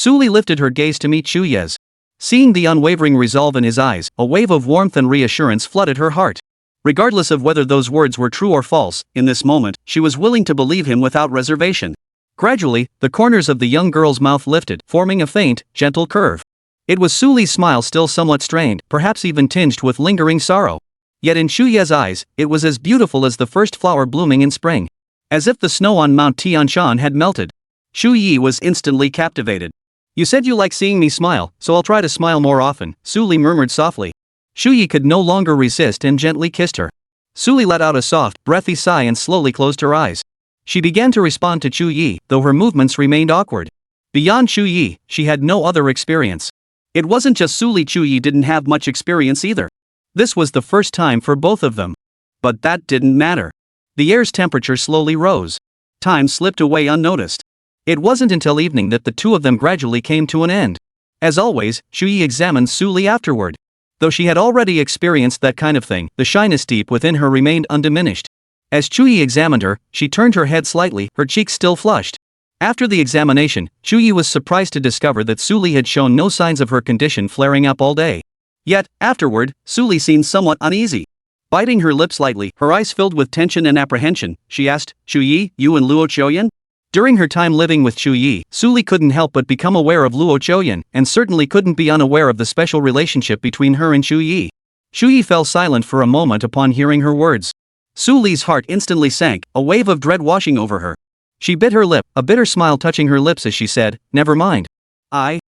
Li lifted her gaze to meet Chu Ye's. Seeing the unwavering resolve in his eyes, a wave of warmth and reassurance flooded her heart. Regardless of whether those words were true or false, in this moment, she was willing to believe him without reservation. Gradually, the corners of the young girl's mouth lifted, forming a faint, gentle curve. It was Li's smile, still somewhat strained, perhaps even tinged with lingering sorrow. Yet in Chu Ye's eyes, it was as beautiful as the first flower blooming in spring. As if the snow on Mount Tianshan had melted. Chu Ye was instantly captivated. "You said you like seeing me smile, so I'll try to smile more often," Li murmured softly. Chu Ye could no longer resist and gently kissed her. Chu Ye let out a soft, breathy sigh and slowly closed her eyes. She began to respond to Chu Ye, though her movements remained awkward. Beyond Chu Ye, she had no other experience. It wasn't just Chu Ye didn't have much experience either. This was the first time for both of them. But that didn't matter. The air's temperature slowly rose. Time slipped away unnoticed. It wasn't until evening that the two of them gradually came to an end. As always, Chu Ye examined Chu Ye afterward. Though she had already experienced that kind of thing, the shyness deep within her remained undiminished. As Chu Ye examined her, she turned her head slightly, her cheeks still flushed. After the examination, Chu Ye was surprised to discover that Chu Ye had shown no signs of her condition flaring up all day. Yet, afterward, Chu Ye seemed somewhat uneasy. Biting her lips lightly, her eyes filled with tension and apprehension, she asked, "Chu Ye, you and Luo Qiuyan?" During her time living with Chu Ye, Chu Ye couldn't help but become aware of Luo Qiuyan, and certainly couldn't be unaware of the special relationship between her and Chu Ye. Chu Ye fell silent for a moment upon hearing her words. Chu Ye's heart instantly sank, a wave of dread washing over her. She bit her lip, a bitter smile touching her lips as she said, "Never mind. I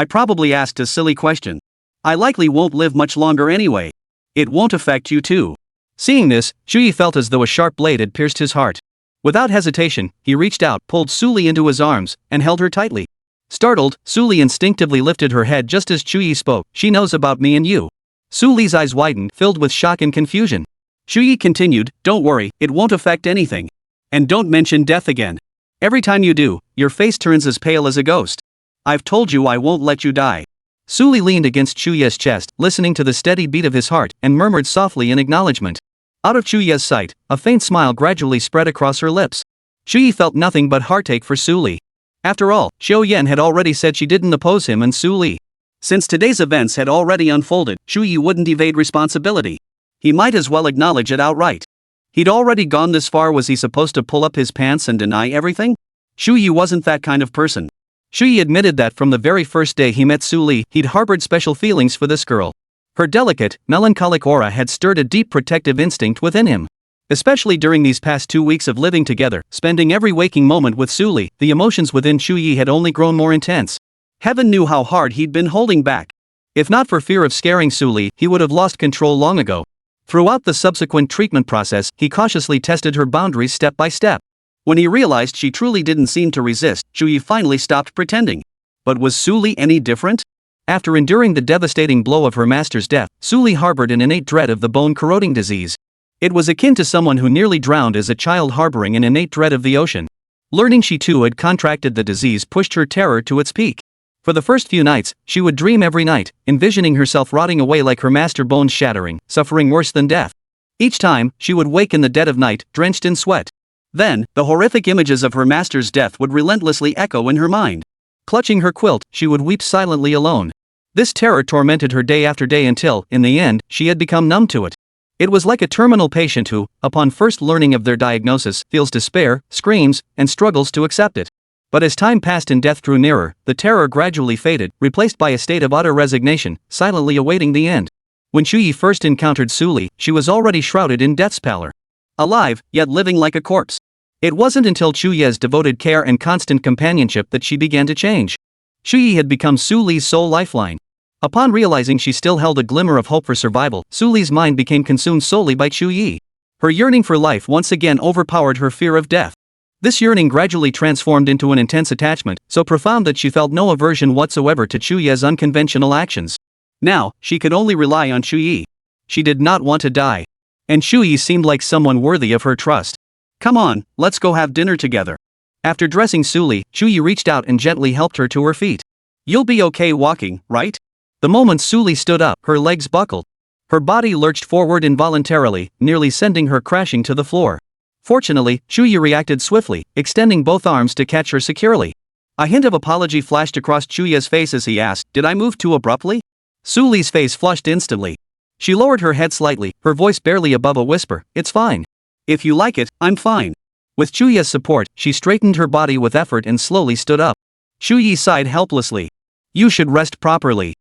probably asked a silly question. I likely won't live much longer anyway. It won't affect you too." Seeing this, Chu Ye felt as though a sharp blade had pierced his heart. Without hesitation, he reached out, pulled Chu Ye into his arms, and held her tightly. Startled, Chu Ye instinctively lifted her head just as Chu Ye spoke. "She knows about me and you." Chu Ye's eyes widened, filled with shock and confusion. Chu Ye continued, "Don't worry, it won't affect anything. And don't mention death again. Every time you do, your face turns as pale as a ghost. I've told you I won't let you die." Chu Ye leaned against Chu Ye's chest, listening to the steady beat of his heart, and murmured softly in acknowledgement. Out of Chu Ye's sight, a faint smile gradually spread across her lips. Chu Ye felt nothing but heartache for Chu Ye. After all, Xiao Yan had already said she didn't oppose him and Chu Ye. Since today's events had already unfolded, Chu Ye wouldn't evade responsibility. He might as well acknowledge it outright. He'd already gone this far. Was he supposed to pull up his pants and deny everything? Chu Ye wasn't that kind of person. Chu Ye admitted that from the very first day he met Chu Ye, he'd harbored special feelings for this girl. Her delicate, melancholic aura had stirred a deep protective instinct within him. Especially during these past 2 weeks of living together, spending every waking moment with Chu Ye, the emotions within Chu Ye had only grown more intense. Heaven knew how hard he'd been holding back. If not for fear of scaring Chu Ye, he would have lost control long ago. Throughout the subsequent treatment process, he cautiously tested her boundaries step by step. When he realized she truly didn't seem to resist, Chu Ye finally stopped pretending. But was Chu Ye any different? After enduring the devastating blow of her master's death, Chu Ye harbored an innate dread of the bone-corroding disease. It was akin to someone who nearly drowned as a child harboring an innate dread of the ocean. Learning she too had contracted the disease pushed her terror to its peak. For the first few nights, she would dream every night, envisioning herself rotting away like her master, bones shattering, suffering worse than death. Each time, she would wake in the dead of night, drenched in sweat. Then, the horrific images of her master's death would relentlessly echo in her mind. Clutching her quilt, she would weep silently alone. This terror tormented her day after day until, in the end, she had become numb to it. It was like a terminal patient who, upon first learning of their diagnosis, feels despair, screams, and struggles to accept it. But as time passed and death drew nearer, the terror gradually faded, replaced by a state of utter resignation, silently awaiting the end. When Chu Ye first encountered Chu Ye, she was already shrouded in death's pallor. Alive, yet living like a corpse. It wasn't until Chu Ye's devoted care and constant companionship that she began to change. Chu Ye had become Chu Ye's sole lifeline. Upon realizing she still held a glimmer of hope for survival, Chu Ye's mind became consumed solely by Chu Ye. Her yearning for life once again overpowered her fear of death. This yearning gradually transformed into an intense attachment, so profound that she felt no aversion whatsoever to Chu Ye's unconventional actions. Now, she could only rely on Chu Ye. She did not want to die. And Chu Ye seemed like someone worthy of her trust. "Come on, let's go have dinner together." After dressing Chu Ye reached out and gently helped her to her feet. "You'll be okay walking, right?" The moment Chu Ye stood up, her legs buckled. Her body lurched forward involuntarily, nearly sending her crashing to the floor. Fortunately, Chu Ye reacted swiftly, extending both arms to catch her securely. A hint of apology flashed across Chu Ye's face as he asked, "Did I move too abruptly?" Chu Ye's face flushed instantly. She lowered her head slightly, her voice barely above a whisper, "It's fine. If you like it, I'm fine." With Chu Ye's support, she straightened her body with effort and slowly stood up. Chu Ye sighed helplessly. "You should rest properly.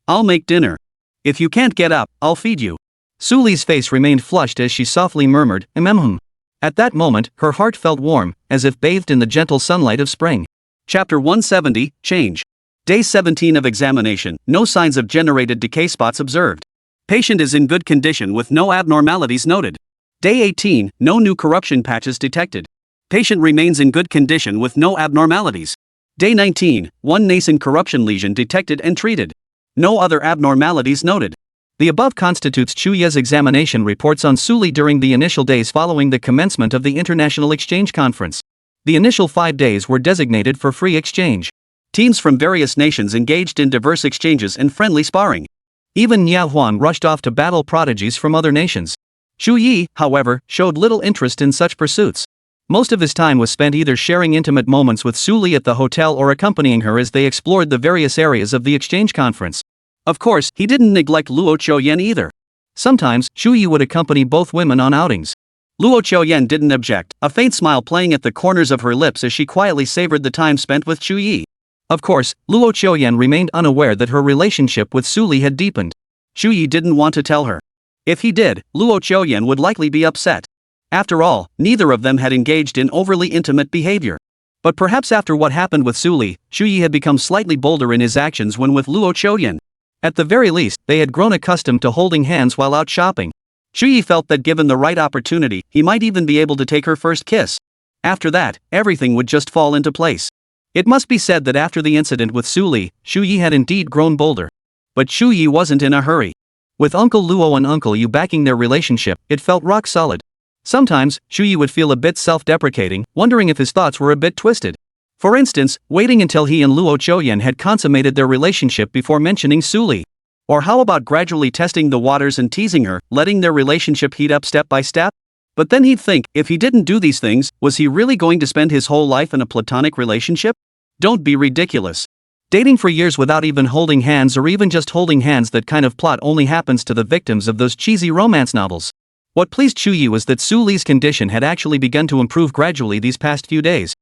I'll make dinner. If you can't get up, I'll feed you." Chu Ye's face remained flushed as she softly murmured, "Ahem." At that moment, her heart felt warm, as if bathed in the gentle sunlight of spring. Chapter 170, Change. Day 17 of examination, no signs of generated decay spots observed. Patient is in good condition with no abnormalities noted. Day 18, no new corruption patches detected. Patient remains in good condition with no abnormalities. Day 19, one nascent corruption lesion detected and treated. No other abnormalities noted. The above constitutes Chu Ye's examination reports on Suli during the initial days following the commencement of the International Exchange Conference. The initial 5 days were designated for free exchange. Teams from various nations engaged in diverse exchanges and friendly sparring. Even Nia Huang rushed off to battle prodigies from other nations. Chu Ye, however, showed little interest in such pursuits. Most of his time was spent either sharing intimate moments with Suli at the hotel or accompanying her as they explored the various areas of the exchange conference. Of course, he didn't neglect Luo Qiuyan either. Sometimes, Chu Ye would accompany both women on outings. Luo Qiuyan didn't object, a faint smile playing at the corners of her lips as she quietly savored the time spent with Chu Ye. Of course, Luo Qiuyan remained unaware that her relationship with Suli had deepened. Chu Ye didn't want to tell her. If he did, Luo Qiuyan would likely be upset. After all, neither of them had engaged in overly intimate behavior. But perhaps after what happened with Suli, Chu Ye had become slightly bolder in his actions when with Luo Qiuyan. At the very least, they had grown accustomed to holding hands while out shopping. Chu Ye felt that given the right opportunity, he might even be able to take her first kiss. After that, everything would just fall into place. It must be said that after the incident with Suli, Chu Ye had indeed grown bolder. But Chu Ye wasn't in a hurry. With Uncle Luo and Uncle Yu backing their relationship, it felt rock solid. Sometimes, Chu Ye would feel a bit self-deprecating, wondering if his thoughts were a bit twisted. For instance, waiting until he and Luo Qiuyan had consummated their relationship before mentioning Suli. Or how about gradually testing the waters and teasing her, letting their relationship heat up step by step? But then he'd think, if he didn't do these things, was he really going to spend his whole life in a platonic relationship? Don't be ridiculous. Dating for years without even holding hands, or even just holding hands, that kind of plot only happens to the victims of those cheesy romance novels. What pleased Chu Ye was that Suli's condition had actually begun to improve gradually these past few days.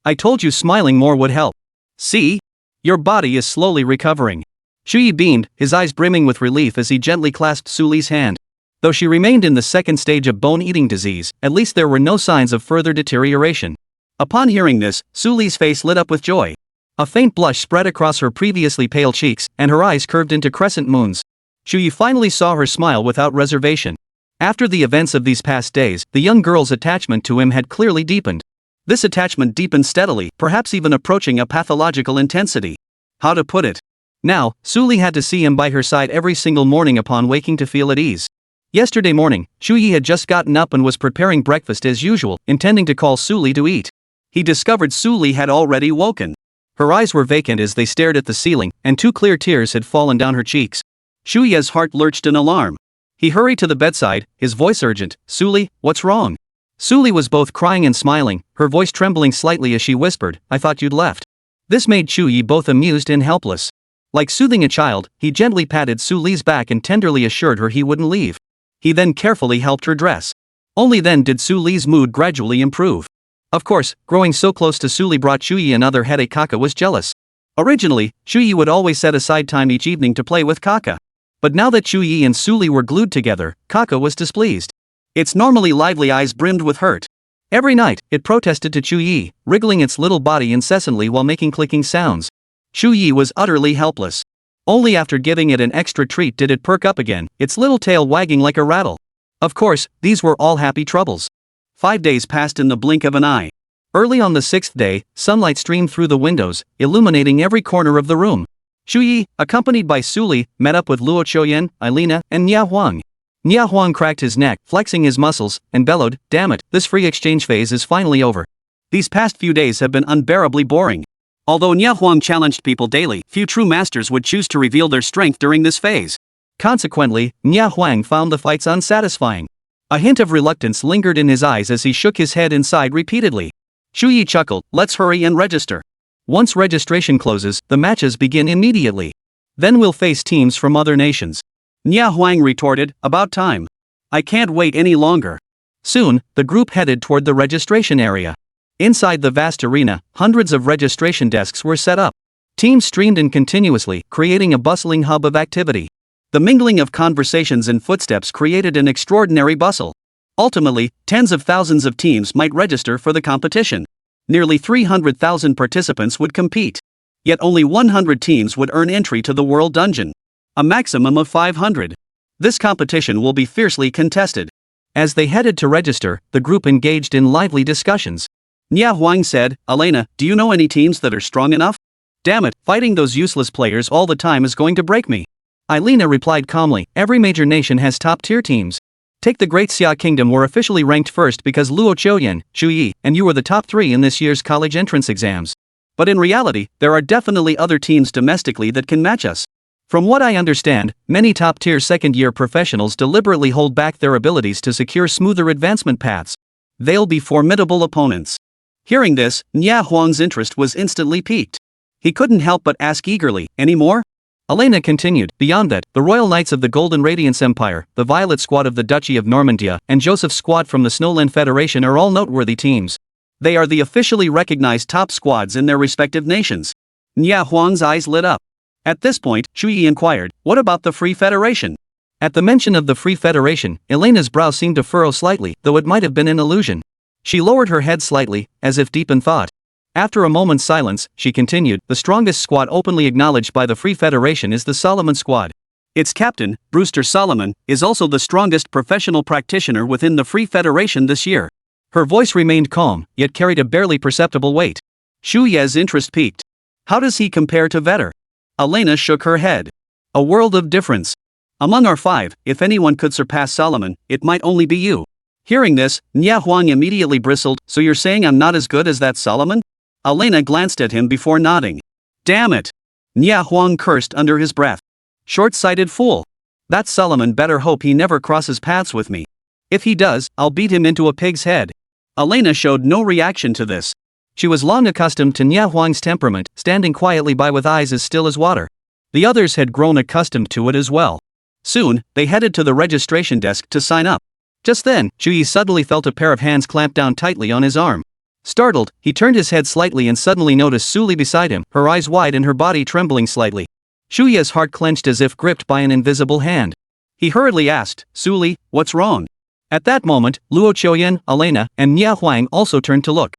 I told you smiling more would help. See? Your body is slowly recovering. Chu Ye beamed, his eyes brimming with relief as he gently clasped Suli's hand. Though she remained in the second stage of bone-eating disease, at least there were no signs of further deterioration. Upon hearing this, Suli's face lit up with joy. A faint blush spread across her previously pale cheeks, and her eyes curved into crescent moons. Chu Ye finally saw her smile without reservation. After the events of these past days, the young girl's attachment to him had clearly deepened. This attachment deepened steadily, perhaps even approaching a pathological intensity. How to put it? Now, Suli had to see him by her side every single morning upon waking to feel at ease. Yesterday morning, Chu Ye had just gotten up and was preparing breakfast as usual, intending to call Suli to eat. He discovered Suli had already woken. Her eyes were vacant as they stared at the ceiling, and 2 clear tears had fallen down her cheeks. Chu Ye's heart lurched in alarm. He hurried to the bedside, his voice urgent. Suli, what's wrong? Suli was both crying and smiling, her voice trembling slightly as she whispered, I thought you'd left. This made Chu Ye both amused and helpless. Like soothing a child, he gently patted Suli's back and tenderly assured her he wouldn't leave. He then carefully helped her dress. Only then did Suli's mood gradually improve. Of course, growing so close to Suli brought Chu Ye another headache. Kaka was jealous. Originally, Chu Ye would always set aside time each evening to play with Kaka. But now that Chu Ye and Suli were glued together, Kaka was displeased. Its normally lively eyes brimmed with hurt. Every night, it protested to Chu Ye, wriggling its little body incessantly while making clicking sounds. Chu Ye was utterly helpless. Only after giving it an extra treat did it perk up again, its little tail wagging like a rattle. Of course, these were all happy troubles. 5 days passed in the blink of an eye. Early on the 6th day, sunlight streamed through the windows, illuminating every corner of the room. Chu Ye, accompanied by Suli, met up with Luo Qiuyan, Elena, and Nia Huang. Nia Huang cracked his neck, flexing his muscles, and bellowed, damn it, this free exchange phase is finally over. These past few days have been unbearably boring. Although Nia Huang challenged people daily, few true masters would choose to reveal their strength during this phase. Consequently, Nia Huang found the fights unsatisfying. A hint of reluctance lingered in his eyes as he shook his head and sighed repeatedly. Chu Ye chuckled, let's hurry and register. Once registration closes, the matches begin immediately. Then we'll face teams from other nations. Nia Huang retorted, about time. I can't wait any longer. Soon, the group headed toward the registration area. Inside the vast arena, hundreds of registration desks were set up. Teams streamed in continuously, creating a bustling hub of activity. The mingling of conversations and footsteps created an extraordinary bustle. Ultimately, tens of thousands of teams might register for the competition. Nearly 300,000 participants would compete. Yet only 100 teams would earn entry to the World Dungeon. A maximum of 500. This competition will be fiercely contested. As they headed to register, the group engaged in lively discussions. Nya Huang said, Elena, do you know any teams that are strong enough? Damn it, fighting those useless players all the time is going to break me. Elena replied calmly, every major nation has top-tier teams. Take the Great Xia Kingdom were officially ranked first because Luo Chuyen, Chu Ye, and you were the top 3 in this year's college entrance exams. But in reality, there are definitely other teams domestically that can match us. From what I understand, many top-tier second-year professionals deliberately hold back their abilities to secure smoother advancement paths. They'll be formidable opponents. Hearing this, Nya Huang's interest was instantly piqued. He couldn't help but ask eagerly, any more? Elena continued, beyond that, the Royal Knights of the Golden Radiance Empire, the Violet Squad of the Duchy of Normandia, and Joseph's squad from the Snowland Federation are all noteworthy teams. They are the officially recognized top squads in their respective nations. Nya Huang's eyes lit up. At this point, Chu Ye inquired, what about the Free Federation? At the mention of the Free Federation, Elena's brow seemed to furrow slightly, though it might have been an illusion. She lowered her head slightly, as if deep in thought. After a moment's silence, she continued, the strongest squad openly acknowledged by the Free Federation is the Solomon Squad. Its captain, Brewster Solomon, is also the strongest professional practitioner within the Free Federation this year. Her voice remained calm, yet carried a barely perceptible weight. Chu Ye's interest piqued. How does he compare to Vetter? Elena shook her head. A world of difference. Among our 5, if anyone could surpass Solomon, it might only be you. Hearing this, Nya Huang immediately bristled, so you're saying I'm not as good as that Solomon? Elena glanced at him before nodding. Damn it! Nya Huang cursed under his breath. Short-sighted fool. That Solomon better hope he never crosses paths with me. If he does, I'll beat him into a pig's head. Elena showed no reaction to this. She was long accustomed to Nya Huang's temperament, standing quietly by with eyes as still as water. The others had grown accustomed to it as well. Soon, they headed to the registration desk to sign up. Just then, Chu Ye suddenly felt a pair of hands clamp down tightly on his arm. Startled, he turned his head slightly and suddenly noticed Su Li beside him, her eyes wide and her body trembling slightly. Chu Ye's heart clenched as if gripped by an invisible hand. He hurriedly asked, Su Li, what's wrong? At that moment, Luo Chuyen, Elena, and Nya Huang also turned to look.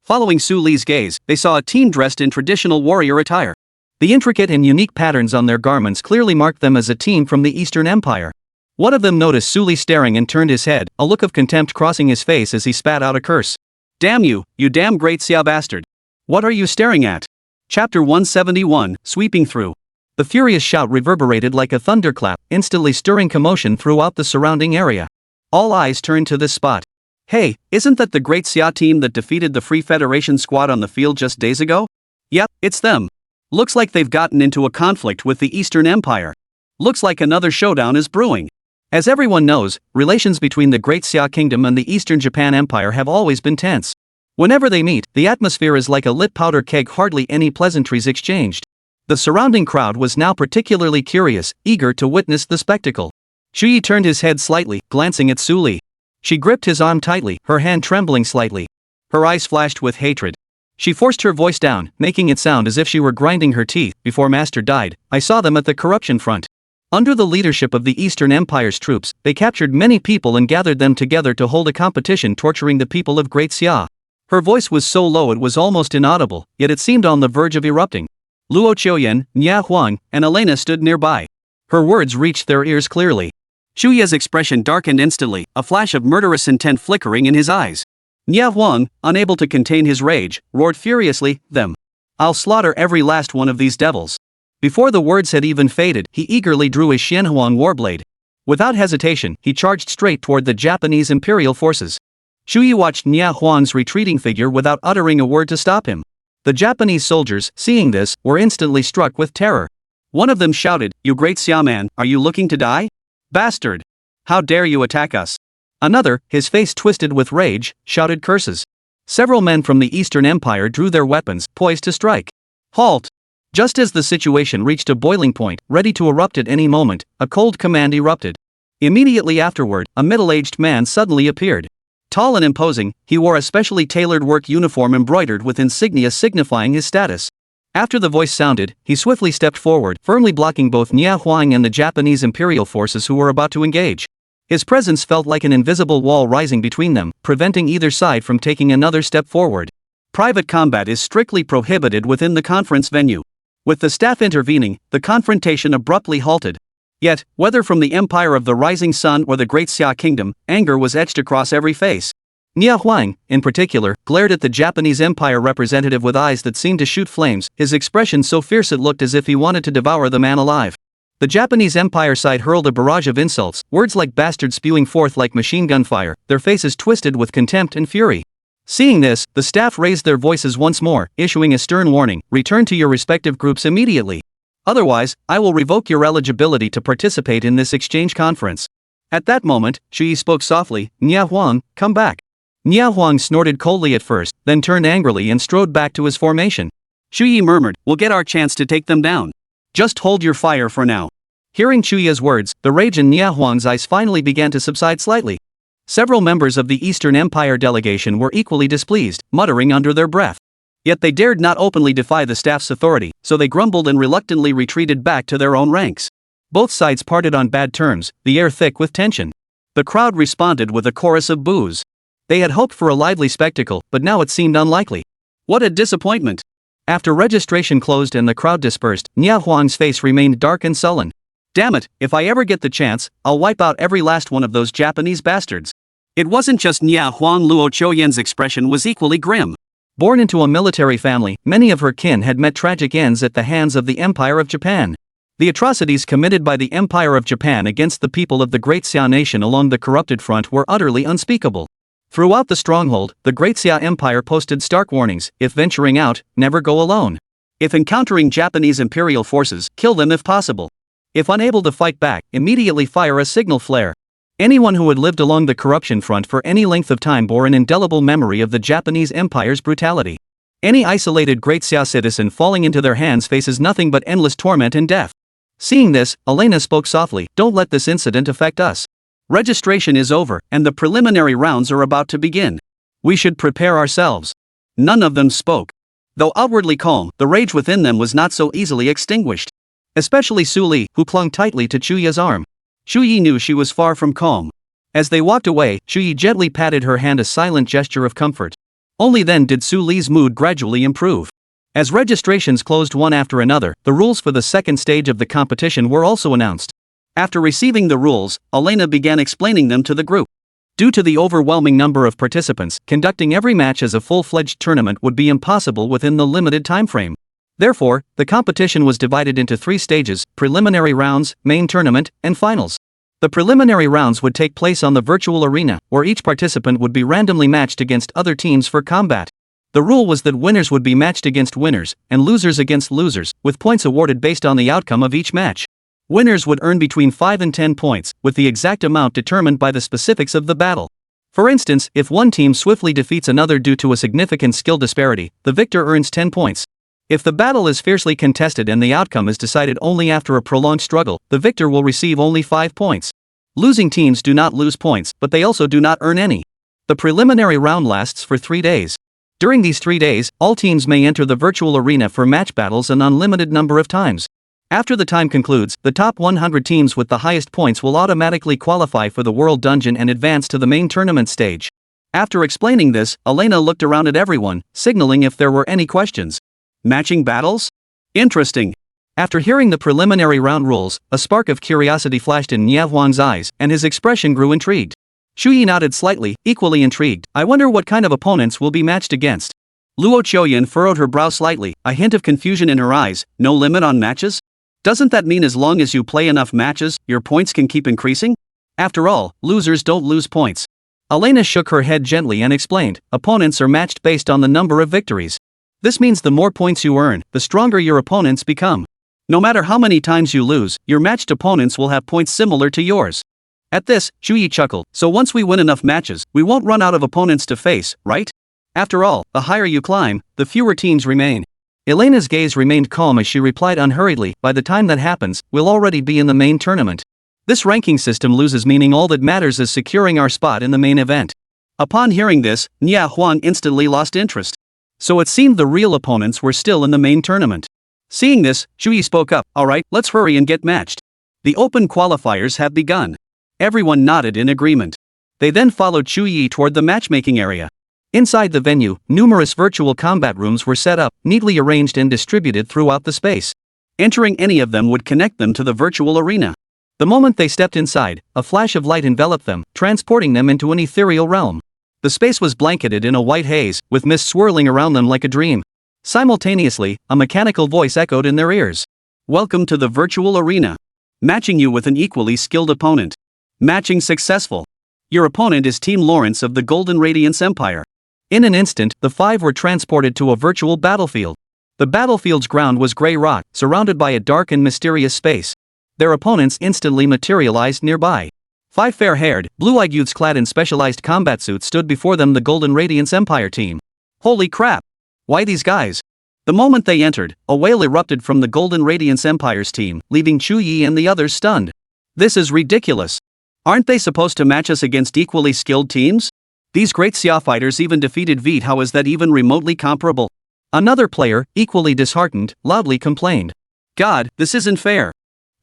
Following Su Li's gaze, they saw a team dressed in traditional warrior attire. The intricate and unique patterns on their garments clearly marked them as a team from the Eastern Empire. One of them noticed Su Li staring and turned his head, a look of contempt crossing his face as he spat out a curse. Damn you, you damn great Xia bastard. What are you staring at? Chapter 171, Sweeping Through. The furious shout reverberated like a thunderclap, instantly stirring commotion throughout the surrounding area. All eyes turned to this spot. Hey, isn't that the Great Xia team that defeated the Free Federation squad on the field just days ago? Yep, it's them. Looks like they've gotten into a conflict with the Eastern Empire. Looks like another showdown is brewing. As everyone knows, relations between the Great Xia Kingdom and the Eastern Japan Empire have always been tense. Whenever they meet, the atmosphere is like a lit powder keg, hardly any pleasantries exchanged. The surrounding crowd was now particularly curious, eager to witness the spectacle. Chu Ye turned his head slightly, glancing at Su Li. She gripped his arm tightly, her hand trembling slightly. Her eyes flashed with hatred. She forced her voice down, making it sound as if she were grinding her teeth. Before Master died, I saw them at the corruption front. Under the leadership of the Eastern Empire's troops, they captured many people and gathered them together to hold a competition torturing the people of Great Xia. Her voice was so low it was almost inaudible, yet it seemed on the verge of erupting. Luo Chuyen, Nya Huang, and Elena stood nearby. Her words reached their ears clearly. Chu Ye's expression darkened instantly, a flash of murderous intent flickering in his eyes. Nya Huang, unable to contain his rage, roared furiously, them. I'll slaughter every last one of these devils. Before the words had even faded, he eagerly drew his Xianhuang warblade. Without hesitation, he charged straight toward the Japanese imperial forces. Chu Ye watched Nya Huang's retreating figure without uttering a word to stop him. The Japanese soldiers, seeing this, were instantly struck with terror. One of them shouted, You great Xia man, are you looking to die? Bastard! How dare you attack us? Another, his face twisted with rage, shouted curses. Several men from the Eastern Empire drew their weapons, poised to strike. Halt! Just as the situation reached a boiling point, ready to erupt at any moment, a cold command erupted. Immediately afterward, a middle-aged man suddenly appeared. Tall and imposing, he wore a specially tailored work uniform embroidered with insignia signifying his status. After the voice sounded, he swiftly stepped forward, firmly blocking both Nya Huang and the Japanese imperial forces who were about to engage. His presence felt like an invisible wall rising between them, preventing either side from taking another step forward. Private combat is strictly prohibited within the conference venue. With the staff intervening, the confrontation abruptly halted. Yet, whether from the Empire of the Rising Sun or the Great Xia Kingdom, anger was etched across every face. Nia Huang, in particular, glared at the Japanese Empire representative with eyes that seemed to shoot flames, his expression so fierce it looked as if he wanted to devour the man alive. The Japanese Empire side hurled a barrage of insults, words like bastard spewing forth like machine gun fire, their faces twisted with contempt and fury. Seeing this, the staff raised their voices once more, issuing a stern warning: return to your respective groups immediately. Otherwise, I will revoke your eligibility to participate in this exchange conference. At that moment, Chu Ye spoke softly, Nia Huang, come back. Nia Huang snorted coldly at first, then turned angrily and strode back to his formation. Chu Ye murmured, we'll get our chance to take them down. Just hold your fire for now. Hearing Chu Ye's words, the rage in Nia Huang's eyes finally began to subside slightly. Several members of the Eastern Empire delegation were equally displeased, muttering under their breath. Yet they dared not openly defy the staff's authority, so they grumbled and reluctantly retreated back to their own ranks. Both sides parted on bad terms, the air thick with tension. The crowd responded with a chorus of boos. They had hoped for a lively spectacle, but now it seemed unlikely. What a disappointment! After registration closed and the crowd dispersed, Nia Huang's face remained dark and sullen. Damn it, if I ever get the chance, I'll wipe out every last one of those Japanese bastards. It wasn't just Nia Huang. Luo Qiuyan's expression was equally grim. Born into a military family, many of her kin had met tragic ends at the hands of the Empire of Japan. The atrocities committed by the Empire of Japan against the people of the Great Xia nation along the corrupted front were utterly unspeakable. Throughout the stronghold, the Great Xia Empire posted stark warnings: if venturing out, never go alone. If encountering Japanese imperial forces, kill them if possible. If unable to fight back, immediately fire a signal flare. Anyone who had lived along the corruption front for any length of time bore an indelible memory of the Japanese Empire's brutality. Any isolated Great Xia citizen falling into their hands faces nothing but endless torment and death. Seeing this, Elena spoke softly, don't let this incident affect us. Registration is over, and the preliminary rounds are about to begin. We should prepare ourselves. None of them spoke. Though outwardly calm, the rage within them was not so easily extinguished. Especially Su Li, who clung tightly to Chu Ye's arm. Chu Ye knew she was far from calm. As they walked away, Chu Ye gently patted her hand, a silent gesture of comfort. Only then did Su Li's mood gradually improve. As registrations closed one after another, the rules for the second stage of the competition were also announced. After receiving the rules, Elena began explaining them to the group. Due to the overwhelming number of participants, conducting every match as a full-fledged tournament would be impossible within the limited time frame. Therefore, the competition was divided into 3 stages: preliminary rounds, main tournament, and finals. The preliminary rounds would take place on the virtual arena, where each participant would be randomly matched against other teams for combat. The rule was that winners would be matched against winners, and losers against losers, with points awarded based on the outcome of each match. Winners would earn between 5 and 10 points, with the exact amount determined by the specifics of the battle. For instance, if one team swiftly defeats another due to a significant skill disparity, the victor earns 10 points. If the battle is fiercely contested and the outcome is decided only after a prolonged struggle, the victor will receive only 5 points. Losing teams do not lose points, but they also do not earn any. The preliminary round lasts for 3 days. During these 3 days, all teams may enter the virtual arena for match battles an unlimited number of times. After the time concludes, the top 100 teams with the highest points will automatically qualify for the World Dungeon and advance to the main tournament stage. After explaining this, Elena looked around at everyone, signaling if there were any questions. Matching battles? Interesting. After hearing the preliminary round rules, a spark of curiosity flashed in Nia Huang's eyes, and his expression grew intrigued. Chu Ye nodded slightly, equally intrigued. I wonder what kind of opponents will be matched against. Luo Qiuyan furrowed her brow slightly, a hint of confusion in her eyes. No limit on matches? Doesn't that mean as long as you play enough matches, your points can keep increasing? After all, losers don't lose points. Elena shook her head gently and explained, opponents are matched based on the number of victories. This means the more points you earn, the stronger your opponents become. No matter how many times you lose, your matched opponents will have points similar to yours. At this, Chu Ye chuckled, so once we win enough matches, we won't run out of opponents to face, right? After all, the higher you climb, the fewer teams remain. Elena's gaze remained calm as she replied unhurriedly, by the time that happens, we'll already be in the main tournament. This ranking system loses meaning. All that matters is securing our spot in the main event. Upon hearing this, Nia Huang instantly lost interest. So it seemed the real opponents were still in the main tournament. Seeing this, Chu Ye spoke up, alright, let's hurry and get matched. The open qualifiers have begun. Everyone nodded in agreement. They then followed Chu Ye toward the matchmaking area. Inside the venue, numerous virtual combat rooms were set up, neatly arranged and distributed throughout the space. Entering any of them would connect them to the virtual arena. The moment they stepped inside, a flash of light enveloped them, transporting them into an ethereal realm. The space was blanketed in a white haze, with mist swirling around them like a dream. Simultaneously, a mechanical voice echoed in their ears. Welcome to the virtual arena. Matching you with an equally skilled opponent. Matching successful. Your opponent is Team Lawrence of the Golden Radiance Empire. In an instant, the five were transported to a virtual battlefield. The battlefield's ground was gray rock, surrounded by a dark and mysterious space. Their opponents instantly materialized nearby. Five fair-haired, blue-eyed youths clad in specialized combat suits stood before them, the Golden Radiance Empire team. Holy crap! Why these guys? The moment they entered, a wail erupted from the Golden Radiance Empire's team, leaving Chu Ye and the others stunned. This is ridiculous. Aren't they supposed to match us against equally skilled teams? These great Xia fighters even defeated Vite. How is that even remotely comparable? Another player, equally disheartened, loudly complained. God, this isn't fair.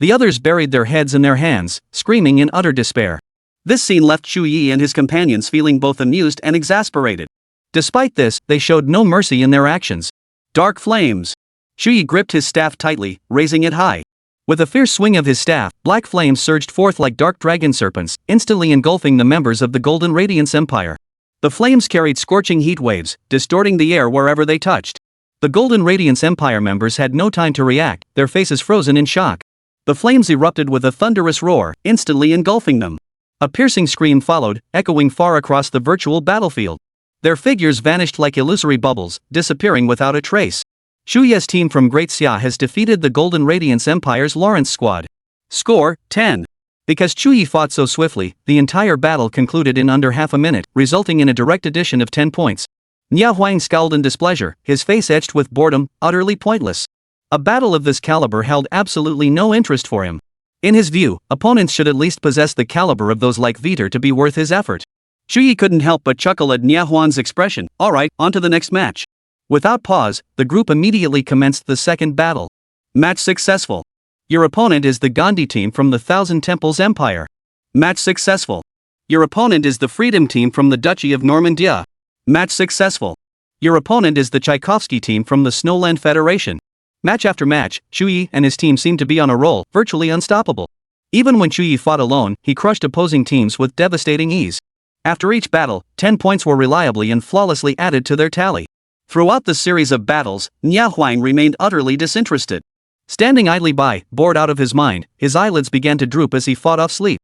The others buried their heads in their hands, screaming in utter despair. This scene left Chu Ye and his companions feeling both amused and exasperated. Despite this, they showed no mercy in their actions. Dark flames. Chu Ye gripped his staff tightly, raising it high. With a fierce swing of his staff, black flames surged forth like dark dragon serpents, instantly engulfing the members of the Golden Radiance Empire. The flames carried scorching heat waves, distorting the air wherever they touched. The Golden Radiance Empire members had no time to react, their faces frozen in shock. The flames erupted with a thunderous roar, instantly engulfing them. A piercing scream followed, echoing far across the virtual battlefield. Their figures vanished like illusory bubbles, disappearing without a trace. Chu Ye's team from Great Xia has defeated the Golden Radiance Empire's Lawrence squad. Score, 10. Because Chu Ye fought so swiftly, the entire battle concluded in under half a minute, resulting in a direct addition of 10 points. Nia Huang scowled in displeasure, his face etched with boredom, utterly pointless. A battle of this caliber held absolutely no interest for him. In his view, opponents should at least possess the caliber of those like Viter to be worth his effort. Chu Ye couldn't help but chuckle at Nia Huang's expression. Alright, on to the next match. Without pause, the group immediately commenced the second battle. Match successful. Your opponent is the Gandhi team from the Thousand Temples Empire. Match successful. Your opponent is the Freedom team from the Duchy of Normandia. Match successful. Your opponent is the Tchaikovsky team from the Snowland Federation. Match after match, Chu Ye and his team seemed to be on a roll, virtually unstoppable. Even when Chu Ye fought alone, he crushed opposing teams with devastating ease. After each battle, 10 points were reliably and flawlessly added to their tally. Throughout the series of battles, Nia Huang remained utterly disinterested. Standing idly by, bored out of his mind, his eyelids began to droop as he fought off sleep.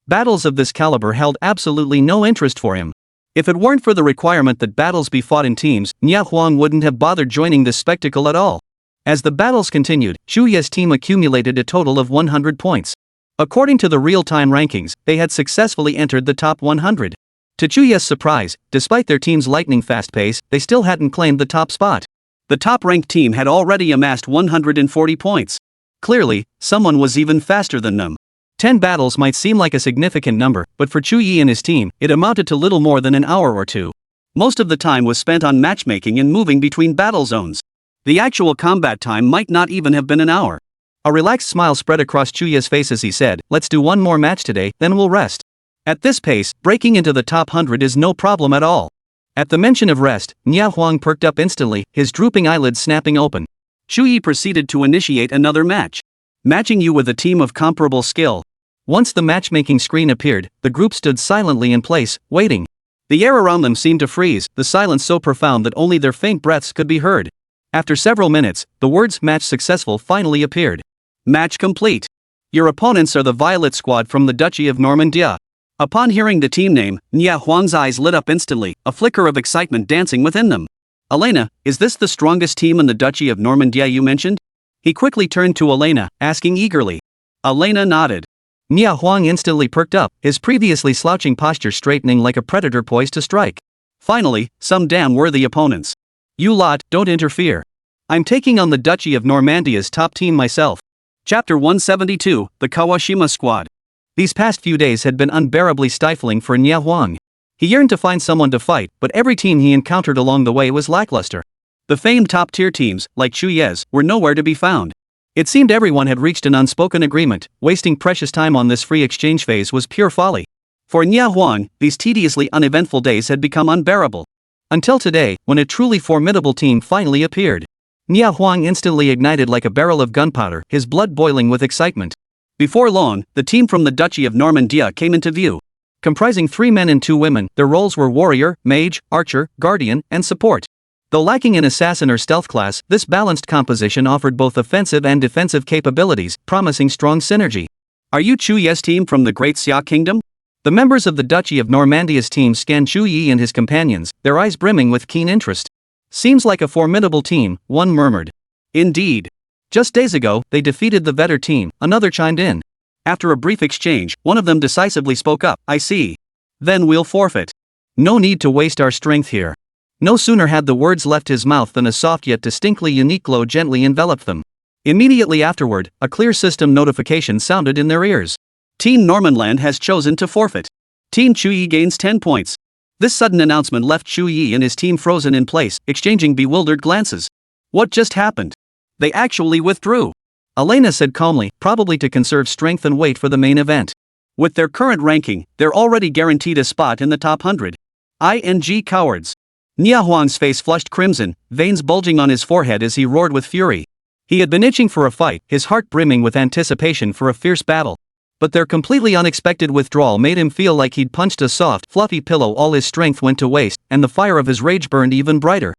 Battles of this caliber held absolutely no interest for him. If it weren't for the requirement that battles be fought in teams, Nia Huang wouldn't have bothered joining this spectacle at all. As the battles continued, Chu Ye's team accumulated a total of 100 points. According to the real-time rankings, they had successfully entered the top 100. To Chu Ye's surprise, despite their team's lightning-fast pace, they still hadn't claimed the top spot. The top-ranked team had already amassed 140 points. Clearly, someone was even faster than them. 10 battles might seem like a significant number, but for Chu Ye and his team, it amounted to little more than an hour or two. Most of the time was spent on matchmaking and moving between battle zones. The actual combat time might not even have been an hour. A relaxed smile spread across Chu Ye's face as he said, "Let's do one more match today, then we'll rest." At this pace, breaking into the top 100 is no problem at all. At the mention of rest, Nia Huang perked up instantly, his drooping eyelids snapping open. Chu Ye proceeded to initiate another match. Matching you with a team of comparable skill. Once the matchmaking screen appeared, the group stood silently in place, waiting. The air around them seemed to freeze, the silence so profound that only their faint breaths could be heard. After several minutes, the words "match successful" finally appeared. Match complete. Your opponents are the Violet Squad from the Duchy of Normandia. Upon hearing the team name, Nia Huang's eyes lit up instantly, a flicker of excitement dancing within them. Elena, is this the strongest team in the Duchy of Normandia you mentioned? He quickly turned to Elena, asking eagerly. Elena nodded. Nia Huang instantly perked up, his previously slouching posture straightening like a predator poised to strike. Finally, some damn worthy opponents. You lot, don't interfere. I'm taking on the Duchy of Normandia's top team myself. Chapter 172, The Kawashima Squad. These past few days had been unbearably stifling for Nia Huang. He yearned to find someone to fight, but every team he encountered along the way was lackluster. The famed top-tier teams, like Chu Ye's, were nowhere to be found. It seemed everyone had reached an unspoken agreement. Wasting precious time on this free exchange phase was pure folly. For Nia Huang, these tediously uneventful days had become unbearable. Until today, when a truly formidable team finally appeared. Nia Huang instantly ignited like a barrel of gunpowder, his blood boiling with excitement. Before long, the team from the Duchy of Normandia came into view. Comprising 3 men and 2 women, their roles were warrior, mage, archer, guardian, and support. Though lacking in assassin or stealth class, this balanced composition offered both offensive and defensive capabilities, promising strong synergy. Are you Chu Ye's team from the Great Xia Kingdom? The members of the Duchy of Normandia's team scanned Chu Ye and his companions, their eyes brimming with keen interest. Seems like a formidable team, one murmured. Indeed. Just days ago, they defeated the Vetter team, another chimed in. After a brief exchange, one of them decisively spoke up, I see. Then we'll forfeit. No need to waste our strength here. No sooner had the words left his mouth than a soft yet distinctly unique glow gently enveloped them. Immediately afterward, a clear system notification sounded in their ears. Team Normanland has chosen to forfeit. Team Chu Ye gains 10 points. This sudden announcement left Chu Ye and his team frozen in place, exchanging bewildered glances. What just happened? They actually withdrew. Elena said calmly, probably to conserve strength and wait for the main event. With their current ranking, they're already guaranteed a spot in the top 100. ING cowards. Nia Huang's face flushed crimson, veins bulging on his forehead as he roared with fury. He had been itching for a fight, his heart brimming with anticipation for a fierce battle. But their completely unexpected withdrawal made him feel like he'd punched a soft, fluffy pillow. All his strength went to waste, and the fire of his rage burned even brighter.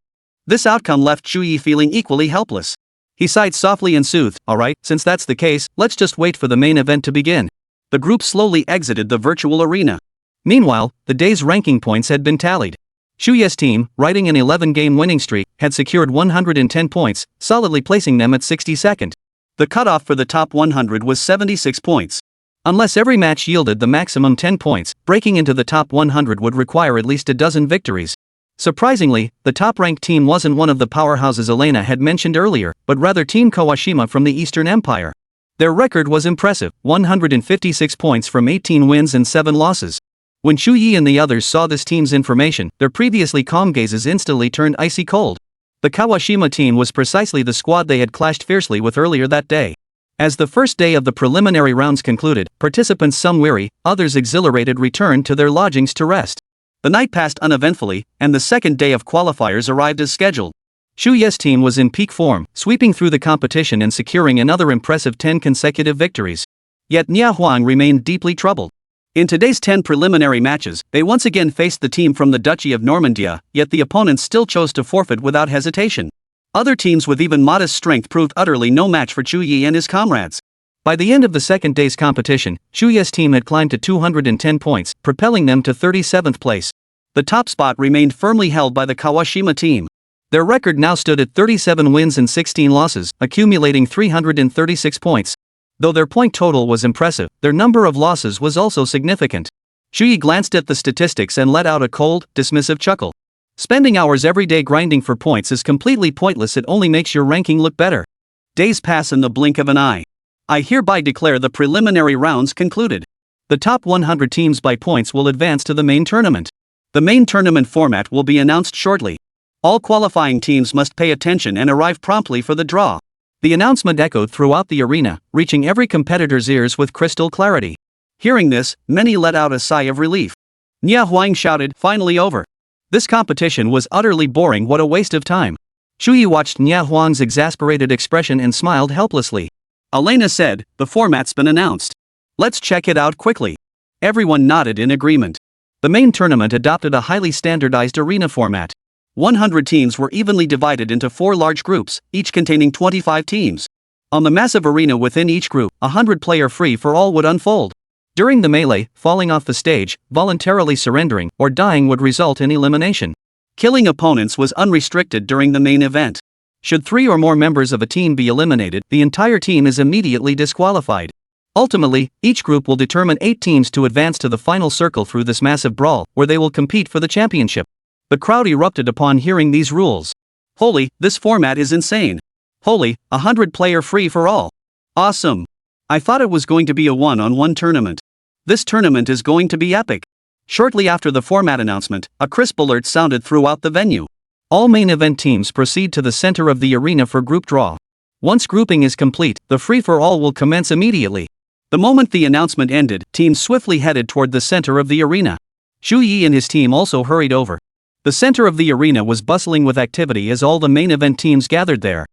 This outcome left Chu Ye feeling equally helpless. He sighed softly and soothed, alright, since that's the case, let's just wait for the main event to begin. The group slowly exited the virtual arena. Meanwhile, the day's ranking points had been tallied. Chu Ye's team, riding an 11-game winning streak, had secured 110 points, solidly placing them at 62nd. The cutoff for the top 100 was 76 points. Unless every match yielded the maximum 10 points, breaking into the top 100 would require at least a dozen victories. Surprisingly, the top-ranked team wasn't one of the powerhouses Elena had mentioned earlier, but rather Team Kawashima from the Eastern Empire. Their record was impressive, 156 points from 18 wins and 7 losses. When Chu Ye and the others saw this team's information, their previously calm gazes instantly turned icy cold. The Kawashima team was precisely the squad they had clashed fiercely with earlier that day. As the first day of the preliminary rounds concluded, participants, some weary, others exhilarated, returned to their lodgings to rest. The night passed uneventfully, and the second day of qualifiers arrived as scheduled. Chu Ye's team was in peak form, sweeping through the competition and securing another impressive 10 consecutive victories. Yet Nia Huang remained deeply troubled. In today's 10 preliminary matches, they once again faced the team from the Duchy of Normandia, yet the opponents still chose to forfeit without hesitation. Other teams with even modest strength proved utterly no match for Chu Ye and his comrades. By the end of the second day's competition, Chu Ye's team had climbed to 210 points, propelling them to 37th place. The top spot remained firmly held by the Kawashima team. Their record now stood at 37 wins and 16 losses, accumulating 336 points. Though their point total was impressive, their number of losses was also significant. Chu Ye glanced at the statistics and let out a cold, dismissive chuckle. Spending hours every day grinding for points is completely pointless. It only makes your ranking look better. Days pass in the blink of an eye. I hereby declare the preliminary rounds concluded. The top 100 teams by points will advance to the main tournament. The main tournament format will be announced shortly. All qualifying teams must pay attention and arrive promptly for the draw. The announcement echoed throughout the arena, reaching every competitor's ears with crystal clarity. Hearing this, many let out a sigh of relief. Nia Huang shouted, finally over. This competition was utterly boring. What a waste of time. Chu Ye watched Nia Huang's exasperated expression and smiled helplessly. Elena said, the format's been announced. Let's check it out quickly. Everyone nodded in agreement. The main tournament adopted a highly standardized arena format. 100 teams were evenly divided into 4 large groups, each containing 25 teams. On the massive arena within each group, a 100-player free-for-all would unfold. During the melee, falling off the stage, voluntarily surrendering, or dying would result in elimination. Killing opponents was unrestricted during the main event. Should 3 or more members of a team be eliminated, the entire team is immediately disqualified. Ultimately, each group will determine 8 teams to advance to the final circle through this massive brawl, where they will compete for the championship. The crowd erupted upon hearing these rules. Holy, this format is insane. Holy, 100-player free-for-all. Awesome. I thought it was going to be a one-on-one tournament. This tournament is going to be epic. Shortly after the format announcement, a crisp alert sounded throughout the venue. All main event teams proceed to the center of the arena for group draw. Once grouping is complete, the free-for-all will commence immediately. The moment the announcement ended, teams swiftly headed toward the center of the arena. Chu Ye and his team also hurried over. The center of the arena was bustling with activity as all the main event teams gathered there.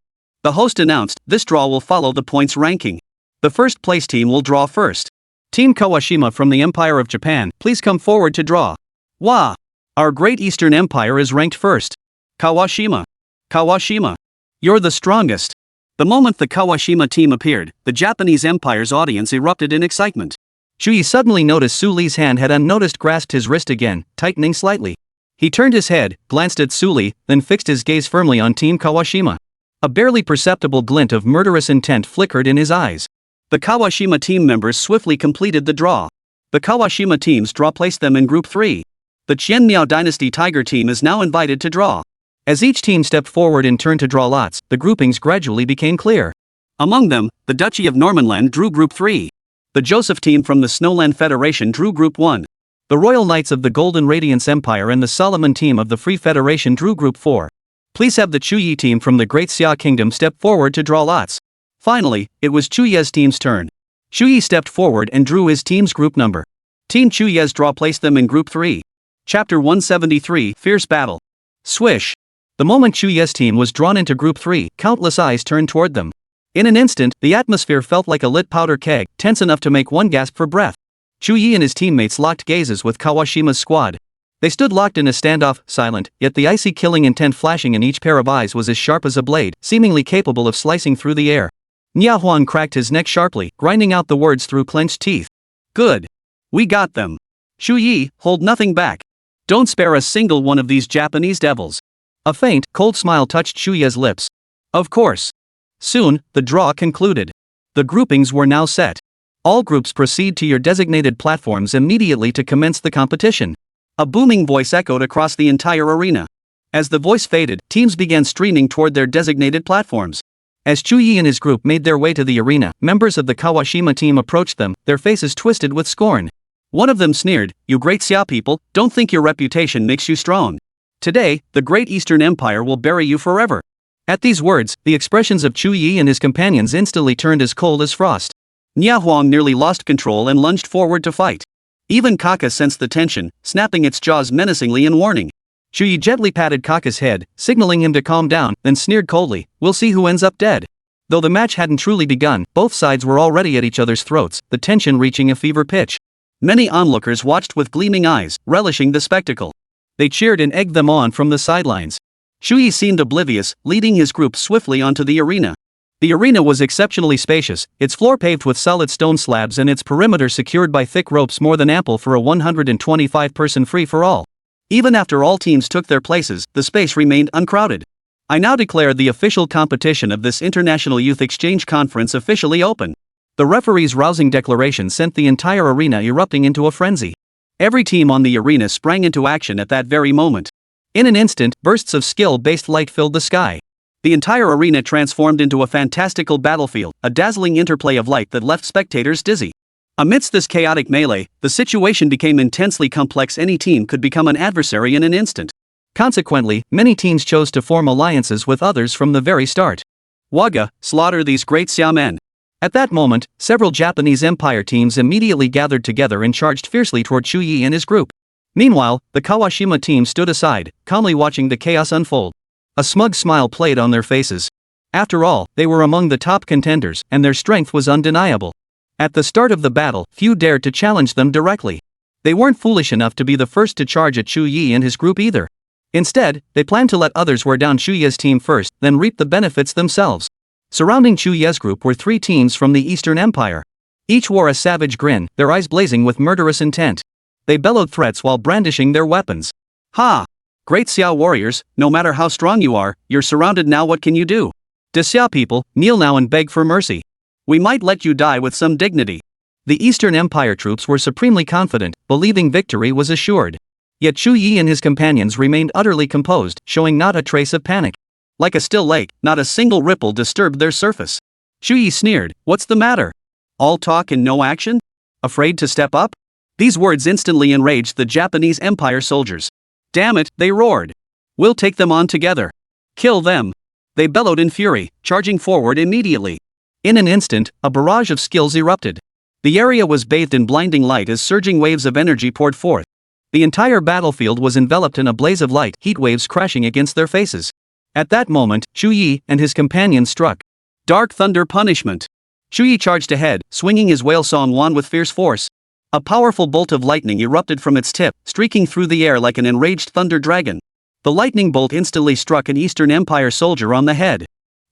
The host announced, this draw will follow the points ranking. The first place team will draw first. Team Kawashima from the Empire of Japan, please come forward to draw. Wa! Our Great Eastern Empire is ranked first. Kawashima. Kawashima. You're the strongest. The moment the Kawashima team appeared, the Japanese Empire's audience erupted in excitement. Chu Ye suddenly noticed Su Li's hand had unnoticed grasped his wrist again, tightening slightly. He turned his head, glanced at Su Li, then fixed his gaze firmly on Team Kawashima. A barely perceptible glint of murderous intent flickered in his eyes. The Kawashima team members swiftly completed the draw. The Kawashima team's draw placed them in Group 3. The Qianmiao Dynasty Tiger team is now invited to draw. As each team stepped forward in turn to draw lots, the groupings gradually became clear. Among them, the Duchy of Normanland drew Group 3. The Joseph team from the Snowland Federation drew Group 1. The Royal Knights of the Golden Radiance Empire and the Solomon team of the Free Federation drew Group 4. Please have the Chu Ye team from the Great Xia Kingdom step forward to draw lots. Finally, it was Chu Ye's team's turn. Chu Ye stepped forward and drew his team's group number. Team Chu Ye's draw placed them in Group 3. Chapter 173, Fierce Battle. Swish. The moment Chu Ye's team was drawn into Group 3, countless eyes turned toward them. In an instant, the atmosphere felt like a lit powder keg, tense enough to make one gasp for breath. Chu Ye and his teammates locked gazes with Kawashima's squad. They stood locked in a standoff, silent, yet the icy killing intent flashing in each pair of eyes was as sharp as a blade, seemingly capable of slicing through the air. Nya Huan cracked his neck sharply, grinding out the words through clenched teeth. Good. We got them. Chu Ye, hold nothing back. Don't spare a single one of these Japanese devils. A faint, cold smile touched Chu Ye's lips. Of course. Soon, the draw concluded. The groupings were now set. All groups proceed to your designated platforms immediately to commence the competition. A booming voice echoed across the entire arena. As the voice faded, teams began streaming toward their designated platforms. As Chu Ye and his group made their way to the arena, members of the Kawashima team approached them, their faces twisted with scorn. One of them sneered, "You Great Xia people, don't think your reputation makes you strong. Today, the Great Eastern Empire will bury you forever." At these words, the expressions of Chu Ye and his companions instantly turned as cold as frost. Nya Huang nearly lost control and lunged forward to fight. Even Kaka sensed the tension, snapping its jaws menacingly in warning. Chu Ye gently patted Kaka's head, signaling him to calm down, then sneered coldly, "We'll see who ends up dead." Though the match hadn't truly begun, both sides were already at each other's throats, the tension reaching a fever pitch. Many onlookers watched with gleaming eyes, relishing the spectacle. They cheered and egged them on from the sidelines. Chu Ye seemed oblivious, leading his group swiftly onto the arena. The arena was exceptionally spacious, its floor paved with solid stone slabs and its perimeter secured by thick ropes more than ample for a 125-person free-for-all. Even after all teams took their places, the space remained uncrowded. I now declare the official competition of this International Youth Exchange Conference officially open. The referee's rousing declaration sent the entire arena erupting into a frenzy. Every team on the arena sprang into action at that very moment. In an instant, bursts of skill-based light filled the sky. The entire arena transformed into a fantastical battlefield, a dazzling interplay of light that left spectators dizzy. Amidst this chaotic melee, the situation became intensely complex. Any team could become an adversary in an instant. Consequently, many teams chose to form alliances with others from the very start. Waga, slaughter these Great Xia men. At that moment, several Japanese Empire teams immediately gathered together and charged fiercely toward Chu Ye and his group. Meanwhile, the Kawashima team stood aside, calmly watching the chaos unfold. A smug smile played on their faces. After all, they were among the top contenders, and their strength was undeniable. At the start of the battle, few dared to challenge them directly. They weren't foolish enough to be the first to charge at Chu Ye and his group either. Instead, they planned to let others wear down Chu Ye's team first, then reap the benefits themselves. Surrounding Chu Ye's group were 3 teams from the Eastern Empire. Each wore a savage grin, their eyes blazing with murderous intent. They bellowed threats while brandishing their weapons. "Ha! Great Xia warriors, no matter how strong you are, you're surrounded now. What can you do? De Xia people, kneel now and beg for mercy. We might let you die with some dignity." The Eastern Empire troops were supremely confident, believing victory was assured. Yet Chu Ye and his companions remained utterly composed, showing not a trace of panic. Like a still lake, not a single ripple disturbed their surface. Chu Ye sneered, "What's the matter? All talk and no action? Afraid to step up?" These words instantly enraged the Japanese Empire soldiers. "Damn it," they roared. "We'll take them on together. Kill them." They bellowed in fury, charging forward immediately. In an instant, a barrage of skills erupted. The area was bathed in blinding light as surging waves of energy poured forth. The entire battlefield was enveloped in a blaze of light, heat waves crashing against their faces. At that moment, Chu Ye and his companions struck. Dark Thunder Punishment. Chu Ye charged ahead, swinging his whale song wand with fierce force. A powerful bolt of lightning erupted from its tip, streaking through the air like an enraged thunder dragon. The lightning bolt instantly struck an Eastern Empire soldier on the head.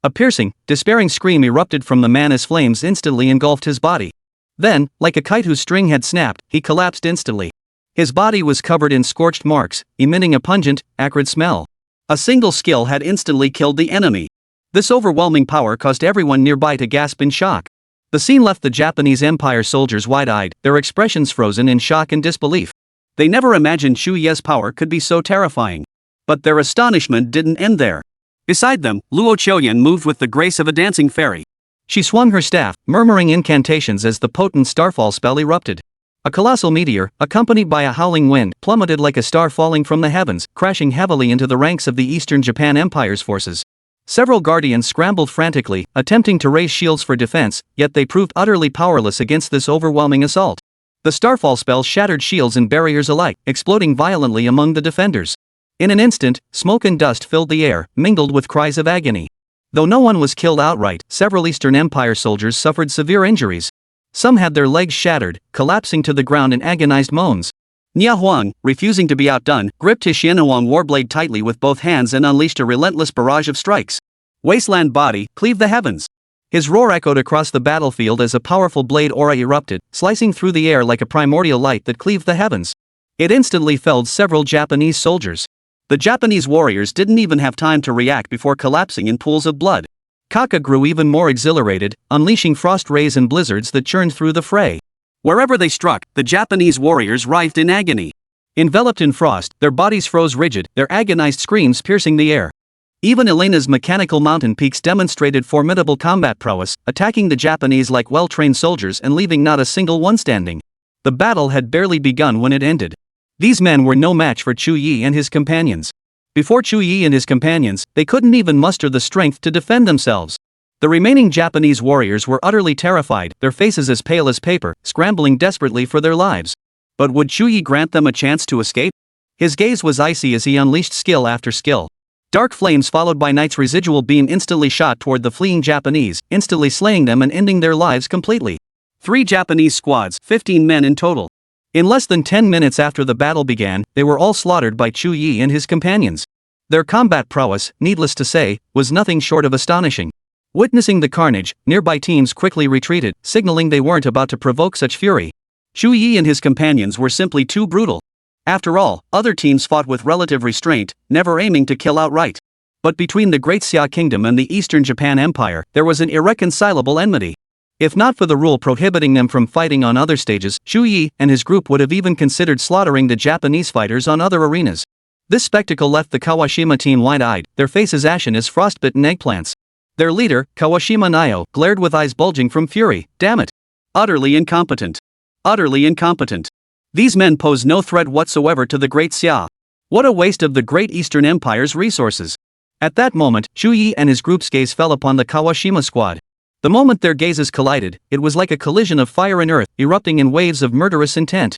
A piercing, despairing scream erupted from the man as flames instantly engulfed his body. Then, like a kite whose string had snapped, he collapsed instantly. His body was covered in scorched marks, emitting a pungent, acrid smell. A single skill had instantly killed the enemy. This overwhelming power caused everyone nearby to gasp in shock. The scene left the Japanese Empire soldiers wide-eyed, their expressions frozen in shock and disbelief. They never imagined Chu Ye's power could be so terrifying. But their astonishment didn't end there. Beside them, Luo Qiuyan moved with the grace of a dancing fairy. She swung her staff, murmuring incantations as the potent starfall spell erupted. A colossal meteor, accompanied by a howling wind, plummeted like a star falling from the heavens, crashing heavily into the ranks of the Eastern Japan Empire's forces. Several guardians scrambled frantically, attempting to raise shields for defense, yet they proved utterly powerless against this overwhelming assault. The starfall spell shattered shields and barriers alike, exploding violently among the defenders. In an instant, smoke and dust filled the air, mingled with cries of agony. Though no one was killed outright, several Eastern Empire soldiers suffered severe injuries. Some had their legs shattered, collapsing to the ground in agonized moans. Nia Huang, refusing to be outdone, gripped his Xianhuang warblade tightly with both hands and unleashed a relentless barrage of strikes. Wasteland body, cleave the heavens. His roar echoed across the battlefield as a powerful blade aura erupted, slicing through the air like a primordial light that cleaved the heavens. It instantly felled several Japanese soldiers. The Japanese warriors didn't even have time to react before collapsing in pools of blood. Kaka grew even more exhilarated, unleashing frost rays and blizzards that churned through the fray. Wherever they struck, the Japanese warriors writhed in agony. Enveloped in frost, their bodies froze rigid, their agonized screams piercing the air. Even Elena's mechanical mountain peaks demonstrated formidable combat prowess, attacking the Japanese like well-trained soldiers and leaving not a single one standing. The battle had barely begun when it ended. These men were no match for Chu Ye and his companions. Before Chu Ye and his companions, they couldn't even muster the strength to defend themselves. The remaining Japanese warriors were utterly terrified, their faces as pale as paper, scrambling desperately for their lives. But would Chu Ye grant them a chance to escape? His gaze was icy as he unleashed skill after skill. Dark flames followed by Night's residual beam instantly shot toward the fleeing Japanese, instantly slaying them and ending their lives completely. 3 Japanese squads, 15 men in total. In less than 10 minutes after the battle began, they were all slaughtered by Chu Ye and his companions. Their combat prowess, needless to say, was nothing short of astonishing. Witnessing the carnage, nearby teams quickly retreated, signaling they weren't about to provoke such fury. Chu Ye and his companions were simply too brutal. After all, other teams fought with relative restraint, never aiming to kill outright. But between the Great Xia Kingdom and the Eastern Japan Empire, there was an irreconcilable enmity. If not for the rule prohibiting them from fighting on other stages, Chu Ye and his group would have even considered slaughtering the Japanese fighters on other arenas. This spectacle left the Kawashima team wide-eyed, their faces ashen as frostbitten eggplants. Their leader, Kawashima Nio, glared with eyes bulging from fury. Damn it! Utterly incompetent. Utterly incompetent. These men pose no threat whatsoever to the Great Xia. What a waste of the Great Eastern Empire's resources. At that moment, Chu Ye and his group's gaze fell upon the Kawashima squad. The moment their gazes collided, it was like a collision of fire and earth, erupting in waves of murderous intent.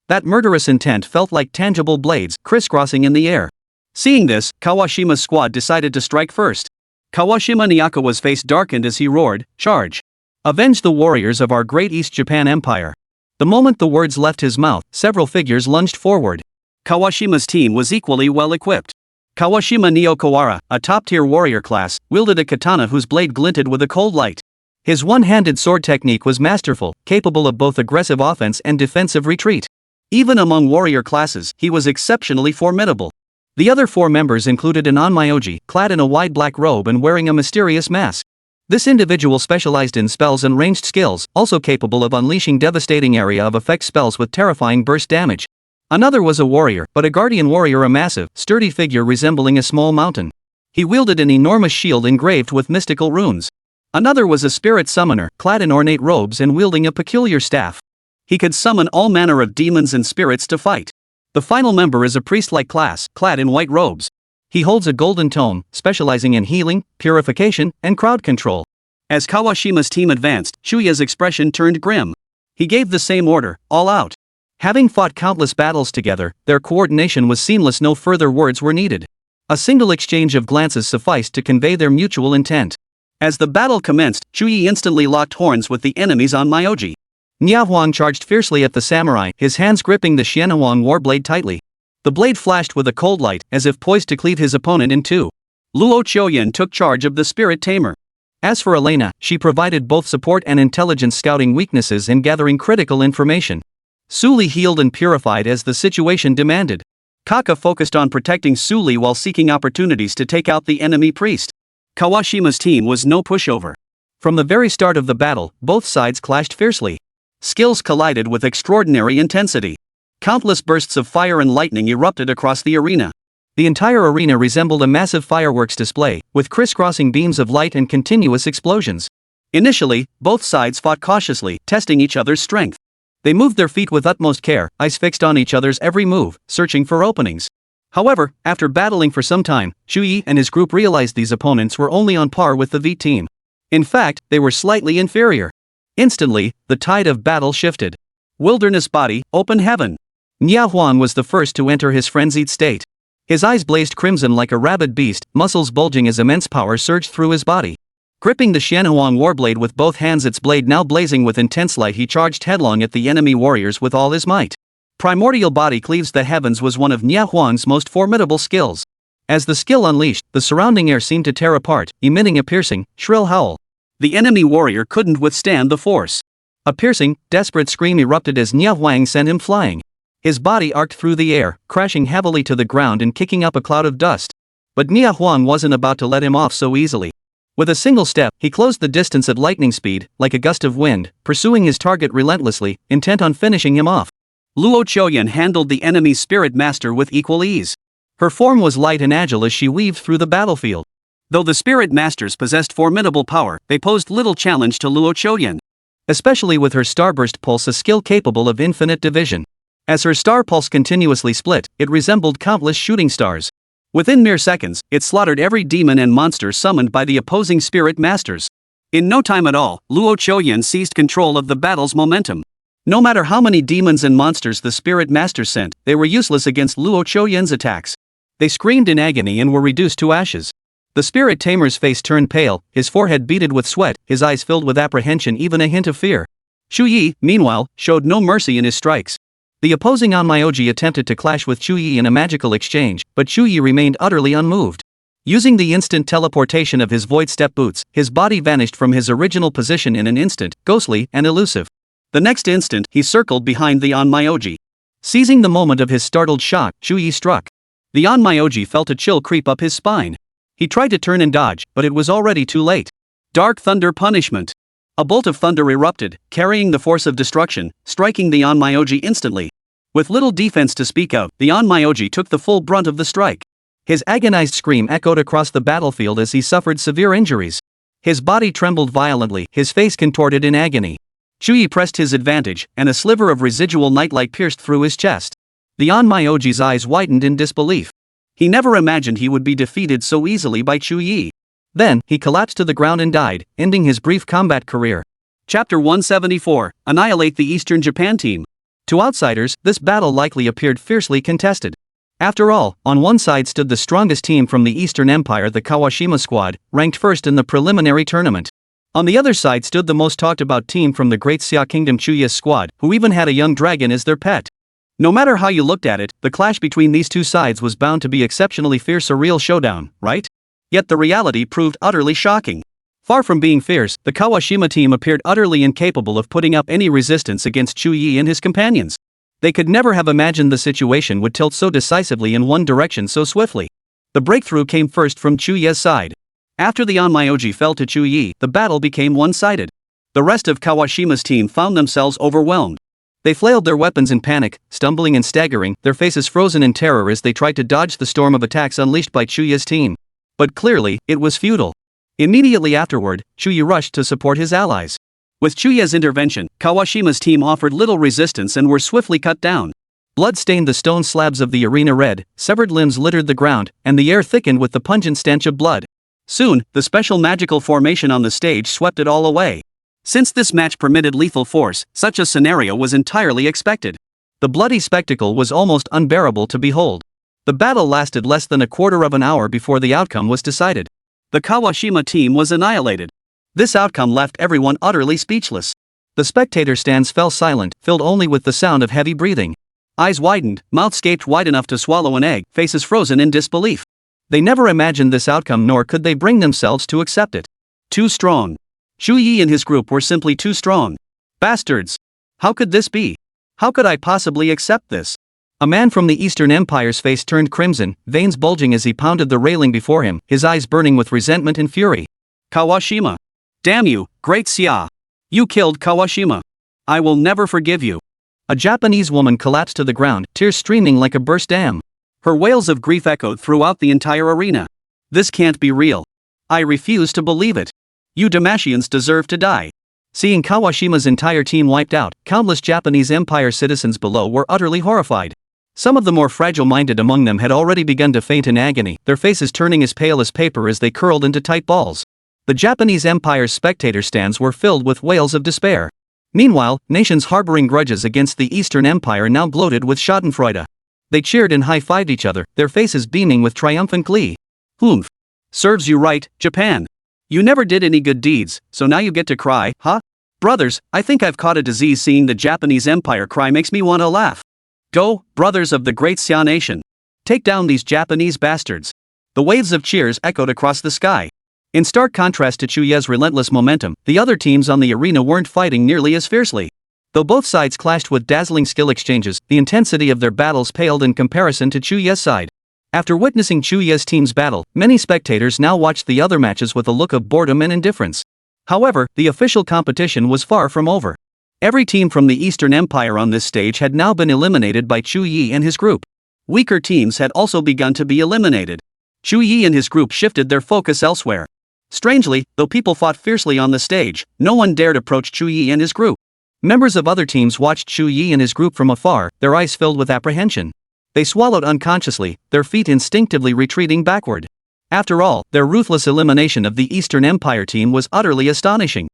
That murderous intent felt like tangible blades, crisscrossing in the air. Seeing this, Kawashima's squad decided to strike first. Kawashima Nyakawa's face darkened as he roared, "Charge! Avenge the warriors of our great East Japan Empire!" The moment the words left his mouth, several figures lunged forward. Kawashima's team was equally well equipped. Kawashima Kawara, a top-tier warrior class, wielded a katana whose blade glinted with a cold light. His one-handed sword technique was masterful, capable of both aggressive offense and defensive retreat. Even among warrior classes, he was exceptionally formidable. The other 4 members included an onmyoji, clad in a wide black robe and wearing a mysterious mask. This individual specialized in spells and ranged skills, also capable of unleashing devastating area of effect spells with terrifying burst damage. Another was a warrior, but a guardian warrior, a massive, sturdy figure resembling a small mountain. He wielded an enormous shield engraved with mystical runes. Another was a spirit summoner, clad in ornate robes and wielding a peculiar staff. He could summon all manner of demons and spirits to fight. The final member is a priest-like class, clad in white robes. He holds a golden tome, specializing in healing, purification, and crowd control. As Kawashima's team advanced, Chu Ye's expression turned grim. He gave the same order, all out. Having fought countless battles together, their coordination was seamless, no further words were needed. A single exchange of glances sufficed to convey their mutual intent. As the battle commenced, Chu Ye instantly locked horns with the enemies on Myoji. Huang charged fiercely at the samurai, his hands gripping the Xianhuang warblade tightly. The blade flashed with a cold light, as if poised to cleave his opponent in two. Luo Qiuyan took charge of the spirit tamer. As for Elena, she provided both support and intelligence, scouting weaknesses and gathering critical information. Suli healed and purified as the situation demanded. Kaka focused on protecting Suli while seeking opportunities to take out the enemy priest. Kawashima's team was no pushover. From the very start of the battle, both sides clashed fiercely. Skills collided with extraordinary intensity. Countless bursts of fire and lightning erupted across the arena. The entire arena resembled a massive fireworks display, with crisscrossing beams of light and continuous explosions. Initially, both sides fought cautiously, testing each other's strength. They moved their feet with utmost care, eyes fixed on each other's every move, searching for openings. However, after battling for some time, Chu Ye and his group realized these opponents were only on par with the V team. In fact, they were slightly inferior. Instantly, the tide of battle shifted. Wilderness body, open heaven. Huang was the first to enter his frenzied state. His eyes blazed crimson like a rabid beast, muscles bulging as immense power surged through his body. Gripping the Xianhuang warblade with both hands, its blade now blazing with intense light, he charged headlong at the enemy warriors with all his might. Primordial body cleaves the heavens was one of Huang's most formidable skills. As the skill unleashed, the surrounding air seemed to tear apart, emitting a piercing, shrill howl. The enemy warrior couldn't withstand the force. A piercing, desperate scream erupted as Huang sent him flying. His body arced through the air, crashing heavily to the ground and kicking up a cloud of dust. But Huang wasn't about to let him off so easily. With a single step, he closed the distance at lightning speed, like a gust of wind, pursuing his target relentlessly, intent on finishing him off. Luo Qiuyan handled the enemy's spirit master with equal ease. Her form was light and agile as she weaved through the battlefield. Though the spirit masters possessed formidable power, they posed little challenge to Luo Qiuyan. Especially with her starburst pulse, a skill capable of infinite division. As her star pulse continuously split, it resembled countless shooting stars. Within mere seconds, it slaughtered every demon and monster summoned by the opposing spirit masters. In no time at all, Luo Qiuyan seized control of the battle's momentum. No matter how many demons and monsters the spirit masters sent, they were useless against Luo Qiuyan's attacks. They screamed in agony and were reduced to ashes. The spirit tamer's face turned pale, his forehead beaded with sweat, his eyes filled with apprehension, even a hint of fear. Chu Ye, meanwhile, showed no mercy in his strikes. The opposing Onmyoji attempted to clash with Chu Ye in a magical exchange, but Chu Ye remained utterly unmoved. Using the instant teleportation of his void step boots, his body vanished from his original position in an instant, ghostly and elusive. The next instant, he circled behind the Onmyoji. Seizing the moment of his startled shock, Chu Ye struck. The Onmyoji felt a chill creep up his spine. He tried to turn and dodge, but it was already too late. Dark Thunder Punishment. A bolt of thunder erupted, carrying the force of destruction, striking the Onmyoji instantly. With little defense to speak of, the Onmyoji took the full brunt of the strike. His agonized scream echoed across the battlefield as he suffered severe injuries. His body trembled violently, his face contorted in agony. Chu Ye pressed his advantage, and a sliver of residual nightlight pierced through his chest. The Onmyoji's eyes widened in disbelief. He never imagined he would be defeated so easily by Chu Ye. Then, he collapsed to the ground and died, ending his brief combat career. Chapter 174, Annihilate the Eastern Japan Team. To outsiders, this battle likely appeared fiercely contested. After all, on one side stood the strongest team from the Eastern Empire, the Kawashima squad, ranked first in the preliminary tournament. On the other side stood the most talked about team from the Great Xia Kingdom, Chu Ye's squad, who even had a young dragon as their pet. No matter how you looked at it, the clash between these two sides was bound to be exceptionally fierce, a real showdown, right? Yet the reality proved utterly shocking. Far from being fierce, the Kawashima team appeared utterly incapable of putting up any resistance against Chu Ye and his companions. They could never have imagined the situation would tilt so decisively in one direction so swiftly. The breakthrough came first from Chu Ye's side. After the Onmyoji fell to Chu Ye, the battle became one-sided. The rest of Kawashima's team found themselves overwhelmed. They flailed their weapons in panic, stumbling and staggering, their faces frozen in terror as they tried to dodge the storm of attacks unleashed by Chu Ye's team. But clearly, it was futile. Immediately afterward, Chu Ye rushed to support his allies. With Chu Ye's intervention, Kawashima's team offered little resistance and were swiftly cut down. Blood stained the stone slabs of the arena red, severed limbs littered the ground, and the air thickened with the pungent stench of blood. Soon, the special magical formation on the stage swept it all away. Since this match permitted lethal force, such a scenario was entirely expected. The bloody spectacle was almost unbearable to behold. The battle lasted less than a quarter of an hour before the outcome was decided. The Kawashima team was annihilated. This outcome left everyone utterly speechless. The spectator stands fell silent, filled only with the sound of heavy breathing. Eyes widened, mouths gaped wide enough to swallow an egg, faces frozen in disbelief. They never imagined this outcome, nor could they bring themselves to accept it. Too strong. Chu Ye and his group were simply too strong. Bastards! How could this be? How could I possibly accept this? A man from the Eastern Empire's face turned crimson, veins bulging as he pounded the railing before him, his eyes burning with resentment and fury. Kawashima! Damn you, Great Xia! You killed Kawashima! I will never forgive you! A Japanese woman collapsed to the ground, tears streaming like a burst dam. Her wails of grief echoed throughout the entire arena. This can't be real. I refuse to believe it. You Damashians deserve to die. Seeing Kawashima's entire team wiped out, countless Japanese Empire citizens below were utterly horrified. Some of the more fragile-minded among them had already begun to faint in agony, their faces turning as pale as paper as they curled into tight balls. The Japanese Empire's spectator stands were filled with wails of despair. Meanwhile, nations harboring grudges against the Eastern Empire now gloated with schadenfreude. They cheered and high-fived each other, their faces beaming with triumphant glee. Humph. Serves you right, Japan. You never did any good deeds, so now you get to cry, huh? Brothers, I think I've caught a disease. Seeing the Japanese Empire cry makes me want to laugh. Go, brothers of the Great Xia Nation. Take down these Japanese bastards. The waves of cheers echoed across the sky. In stark contrast to Chu Ye's relentless momentum, the other teams on the arena weren't fighting nearly as fiercely. Though both sides clashed with dazzling skill exchanges, the intensity of their battles paled in comparison to Chu Ye's side. After witnessing Chu Ye's team's battle, many spectators now watched the other matches with a look of boredom and indifference. However, the official competition was far from over. Every team from the Eastern Empire on this stage had now been eliminated by Chu Ye and his group. Weaker teams had also begun to be eliminated. Chu Ye and his group shifted their focus elsewhere. Strangely, though people fought fiercely on the stage, no one dared approach Chu Ye and his group. Members of other teams watched Chu Ye and his group from afar, their eyes filled with apprehension. They swallowed unconsciously, their feet instinctively retreating backward. After all, their ruthless elimination of the Eastern Empire team was utterly astonishing.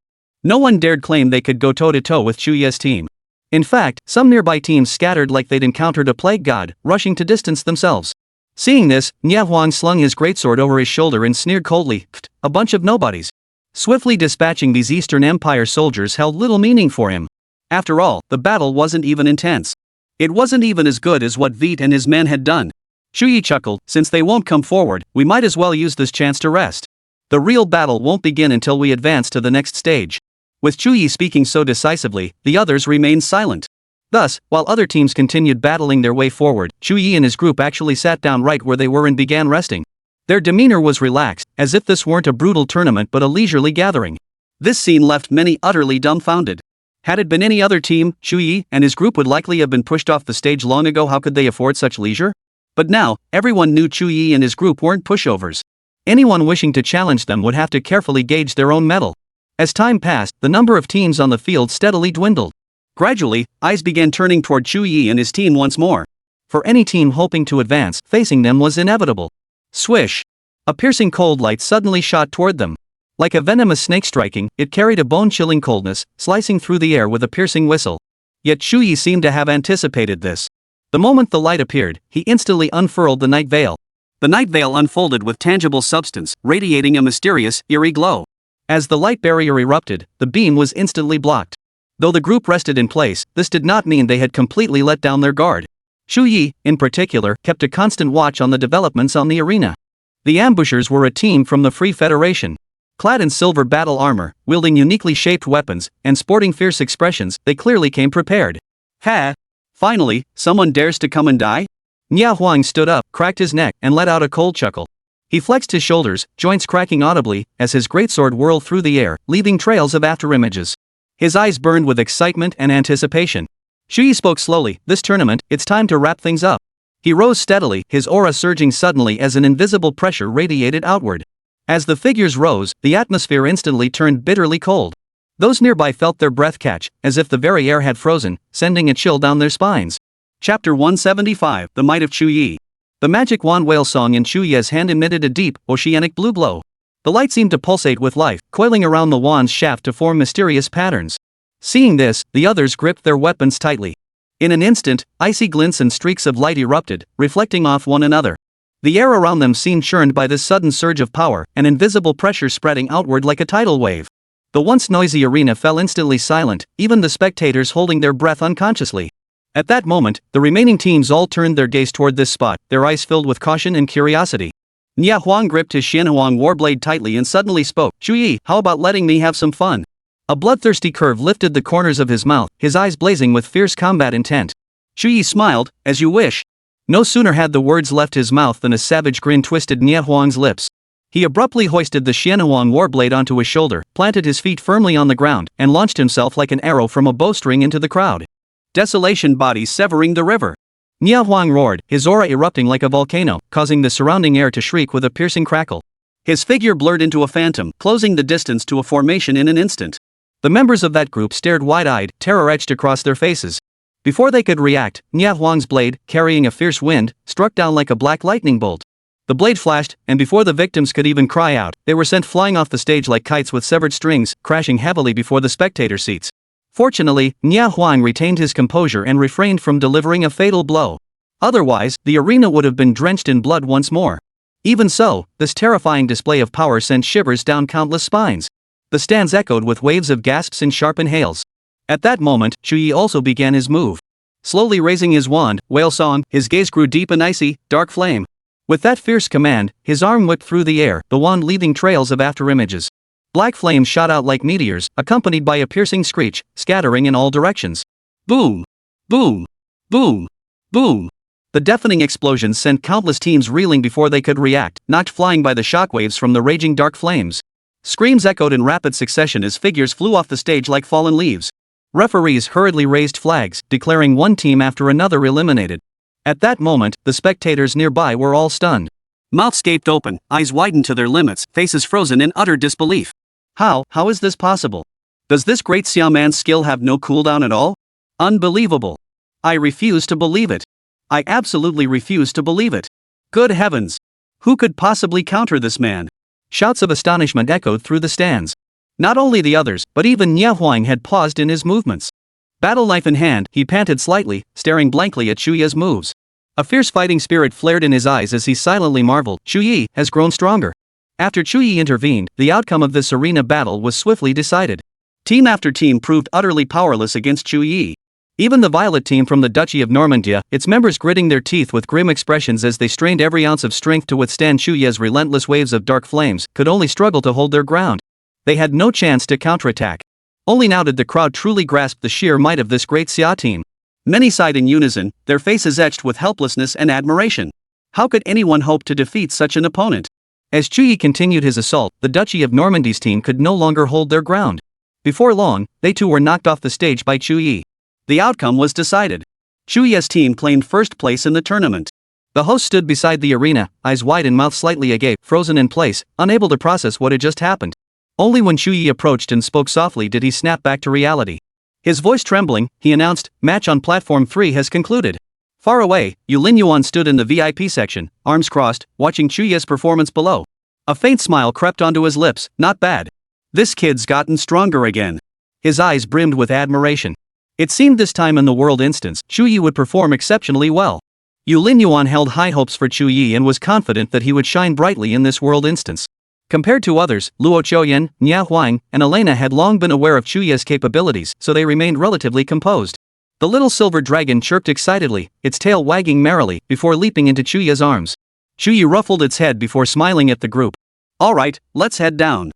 No one dared claim they could go toe-to-toe with Chu Ye's team. In fact, some nearby teams scattered like they'd encountered a plague god, rushing to distance themselves. Seeing this, Nye Huang slung his greatsword over his shoulder and sneered coldly, "A bunch of nobodies." Swiftly dispatching these Eastern Empire soldiers held little meaning for him. After all, the battle wasn't even intense. It wasn't even as good as what Vite and his men had done. Chu Ye chuckled, "Since they won't come forward, we might as well use this chance to rest. The real battle won't begin until we advance to the next stage." With Chu Ye speaking so decisively, the others remained silent. Thus, while other teams continued battling their way forward, Chu Ye and his group actually sat down right where they were and began resting. Their demeanor was relaxed, as if this weren't a brutal tournament but a leisurely gathering. This scene left many utterly dumbfounded. Had it been any other team, Chu Ye and his group would likely have been pushed off the stage long ago. How could they afford such leisure? But now, everyone knew Chu Ye and his group weren't pushovers. Anyone wishing to challenge them would have to carefully gauge their own mettle. As time passed, the number of teams on the field steadily dwindled. Gradually, eyes began turning toward Chu Ye and his team once more. For any team hoping to advance, facing them was inevitable. Swish! A piercing cold light suddenly shot toward them. Like a venomous snake striking, it carried a bone-chilling coldness, slicing through the air with a piercing whistle. Yet Chu Ye seemed to have anticipated this. The moment the light appeared, he instantly unfurled the night veil. The night veil unfolded with tangible substance, radiating a mysterious, eerie glow. As the light barrier erupted, the beam was instantly blocked. Though the group rested in place, this did not mean they had completely let down their guard. Chu Ye, in particular, kept a constant watch on the developments on the arena. The ambushers were a team from the Free Federation. Clad in silver battle armor, wielding uniquely shaped weapons, and sporting fierce expressions, they clearly came prepared. Ha! Finally, someone dares to come and die? Nye Huang stood up, cracked his neck, and let out a cold chuckle. He flexed his shoulders, joints cracking audibly, as his greatsword whirled through the air, leaving trails of afterimages. His eyes burned with excitement and anticipation. Chu Ye spoke slowly, "This tournament, it's time to wrap things up." He rose steadily, his aura surging suddenly as an invisible pressure radiated outward. As the figures rose, the atmosphere instantly turned bitterly cold. Those nearby felt their breath catch, as if the very air had frozen, sending a chill down their spines. Chapter 175, The Might of Chu Ye. The magic wand whale song in Chu Ye's hand emitted a deep, oceanic blue glow. The light seemed to pulsate with life, coiling around the wand's shaft to form mysterious patterns. Seeing this, the others gripped their weapons tightly. In an instant, icy glints and streaks of light erupted, reflecting off one another. The air around them seemed churned by this sudden surge of power, an invisible pressure spreading outward like a tidal wave. The once noisy arena fell instantly silent, even the spectators holding their breath unconsciously. At that moment, the remaining teams all turned their gaze toward this spot, their eyes filled with caution and curiosity. Nia Huang gripped his Xianhuang warblade tightly and suddenly spoke, "Chu Ye, how about letting me have some fun?" A bloodthirsty curve lifted the corners of his mouth, his eyes blazing with fierce combat intent. Chu Ye smiled, "As you wish." No sooner had the words left his mouth than a savage grin twisted Nia Huang's lips. He abruptly hoisted the Xianhuang warblade onto his shoulder, planted his feet firmly on the ground, and launched himself like an arrow from a bowstring into the crowd. Desolation bodies severing the river. Nia Huang roared, his aura erupting like a volcano, causing the surrounding air to shriek with a piercing crackle. His figure blurred into a phantom, closing the distance to a formation in an instant. The members of that group stared wide-eyed, terror etched across their faces. Before they could react, Nia Huang's blade, carrying a fierce wind, struck down like a black lightning bolt. The blade flashed, and before the victims could even cry out, they were sent flying off the stage like kites with severed strings, crashing heavily before the spectator seats. Fortunately, Nia Huang retained his composure and refrained from delivering a fatal blow. Otherwise, the arena would have been drenched in blood once more. Even so, this terrifying display of power sent shivers down countless spines. The stands echoed with waves of gasps and sharp inhales. At that moment, Chu Ye also began his move. Slowly raising his wand, Whale Song, his gaze grew deep and icy, dark flame. With that fierce command, his arm whipped through the air, the wand leaving trails of afterimages. Black flames shot out like meteors, accompanied by a piercing screech, scattering in all directions. Boom! Boom! Boom! Boom! The deafening explosions sent countless teams reeling before they could react, knocked flying by the shockwaves from the raging dark flames. Screams echoed in rapid succession as figures flew off the stage like fallen leaves. Referees hurriedly raised flags, declaring one team after another eliminated. At that moment, the spectators nearby were all stunned. Mouths gaped open, eyes widened to their limits, faces frozen in utter disbelief. How is this possible? Does this great Xiaoman's skill have no cooldown at all? Unbelievable. I refuse to believe it. I absolutely refuse to believe it. Good heavens! Who could possibly counter this man? Shouts of astonishment echoed through the stands. Not only the others, but even Nia Huang had paused in his movements. Battle knife in hand, he panted slightly, staring blankly at Chu Ye's moves. A fierce fighting spirit flared in his eyes as he silently marveled, Chu Ye has grown stronger. After Chu Ye intervened, the outcome of this arena battle was swiftly decided. Team after team proved utterly powerless against Chu Ye. Even the Violet team from the Duchy of Normandia, its members gritting their teeth with grim expressions as they strained every ounce of strength to withstand Chu Ye's relentless waves of dark flames, could only struggle to hold their ground. They had no chance to counterattack. Only now did the crowd truly grasp the sheer might of this great Xia team. Many sighed in unison, their faces etched with helplessness and admiration. How could anyone hope to defeat such an opponent? As Chu Ye continued his assault, the Duchy of Normandy's team could no longer hold their ground. Before long, they too were knocked off the stage by Chu Ye. The outcome was decided. Chu Ye's team claimed first place in the tournament. The host stood beside the arena, eyes wide and mouth slightly agape, frozen in place, unable to process what had just happened. Only when Chu Ye approached and spoke softly did he snap back to reality. His voice trembling, he announced, "Match on platform 3 has concluded." Far away, Yulin Yuan stood in the VIP section, arms crossed, watching Chu Ye's performance below. A faint smile crept onto his lips, not bad. This kid's gotten stronger again. His eyes brimmed with admiration. It seemed this time in the world instance, Chu Ye would perform exceptionally well. Yulin Yuan held high hopes for Chu Ye and was confident that he would shine brightly in this world instance. Compared to others, Luo Qiuyan, Nia Huang, and Elena had long been aware of Chu Ye's capabilities, so they remained relatively composed. The little silver dragon chirped excitedly, its tail wagging merrily, before leaping into Chu Ye's arms. Chu Ye ruffled its head before smiling at the group. "All right, let's head down."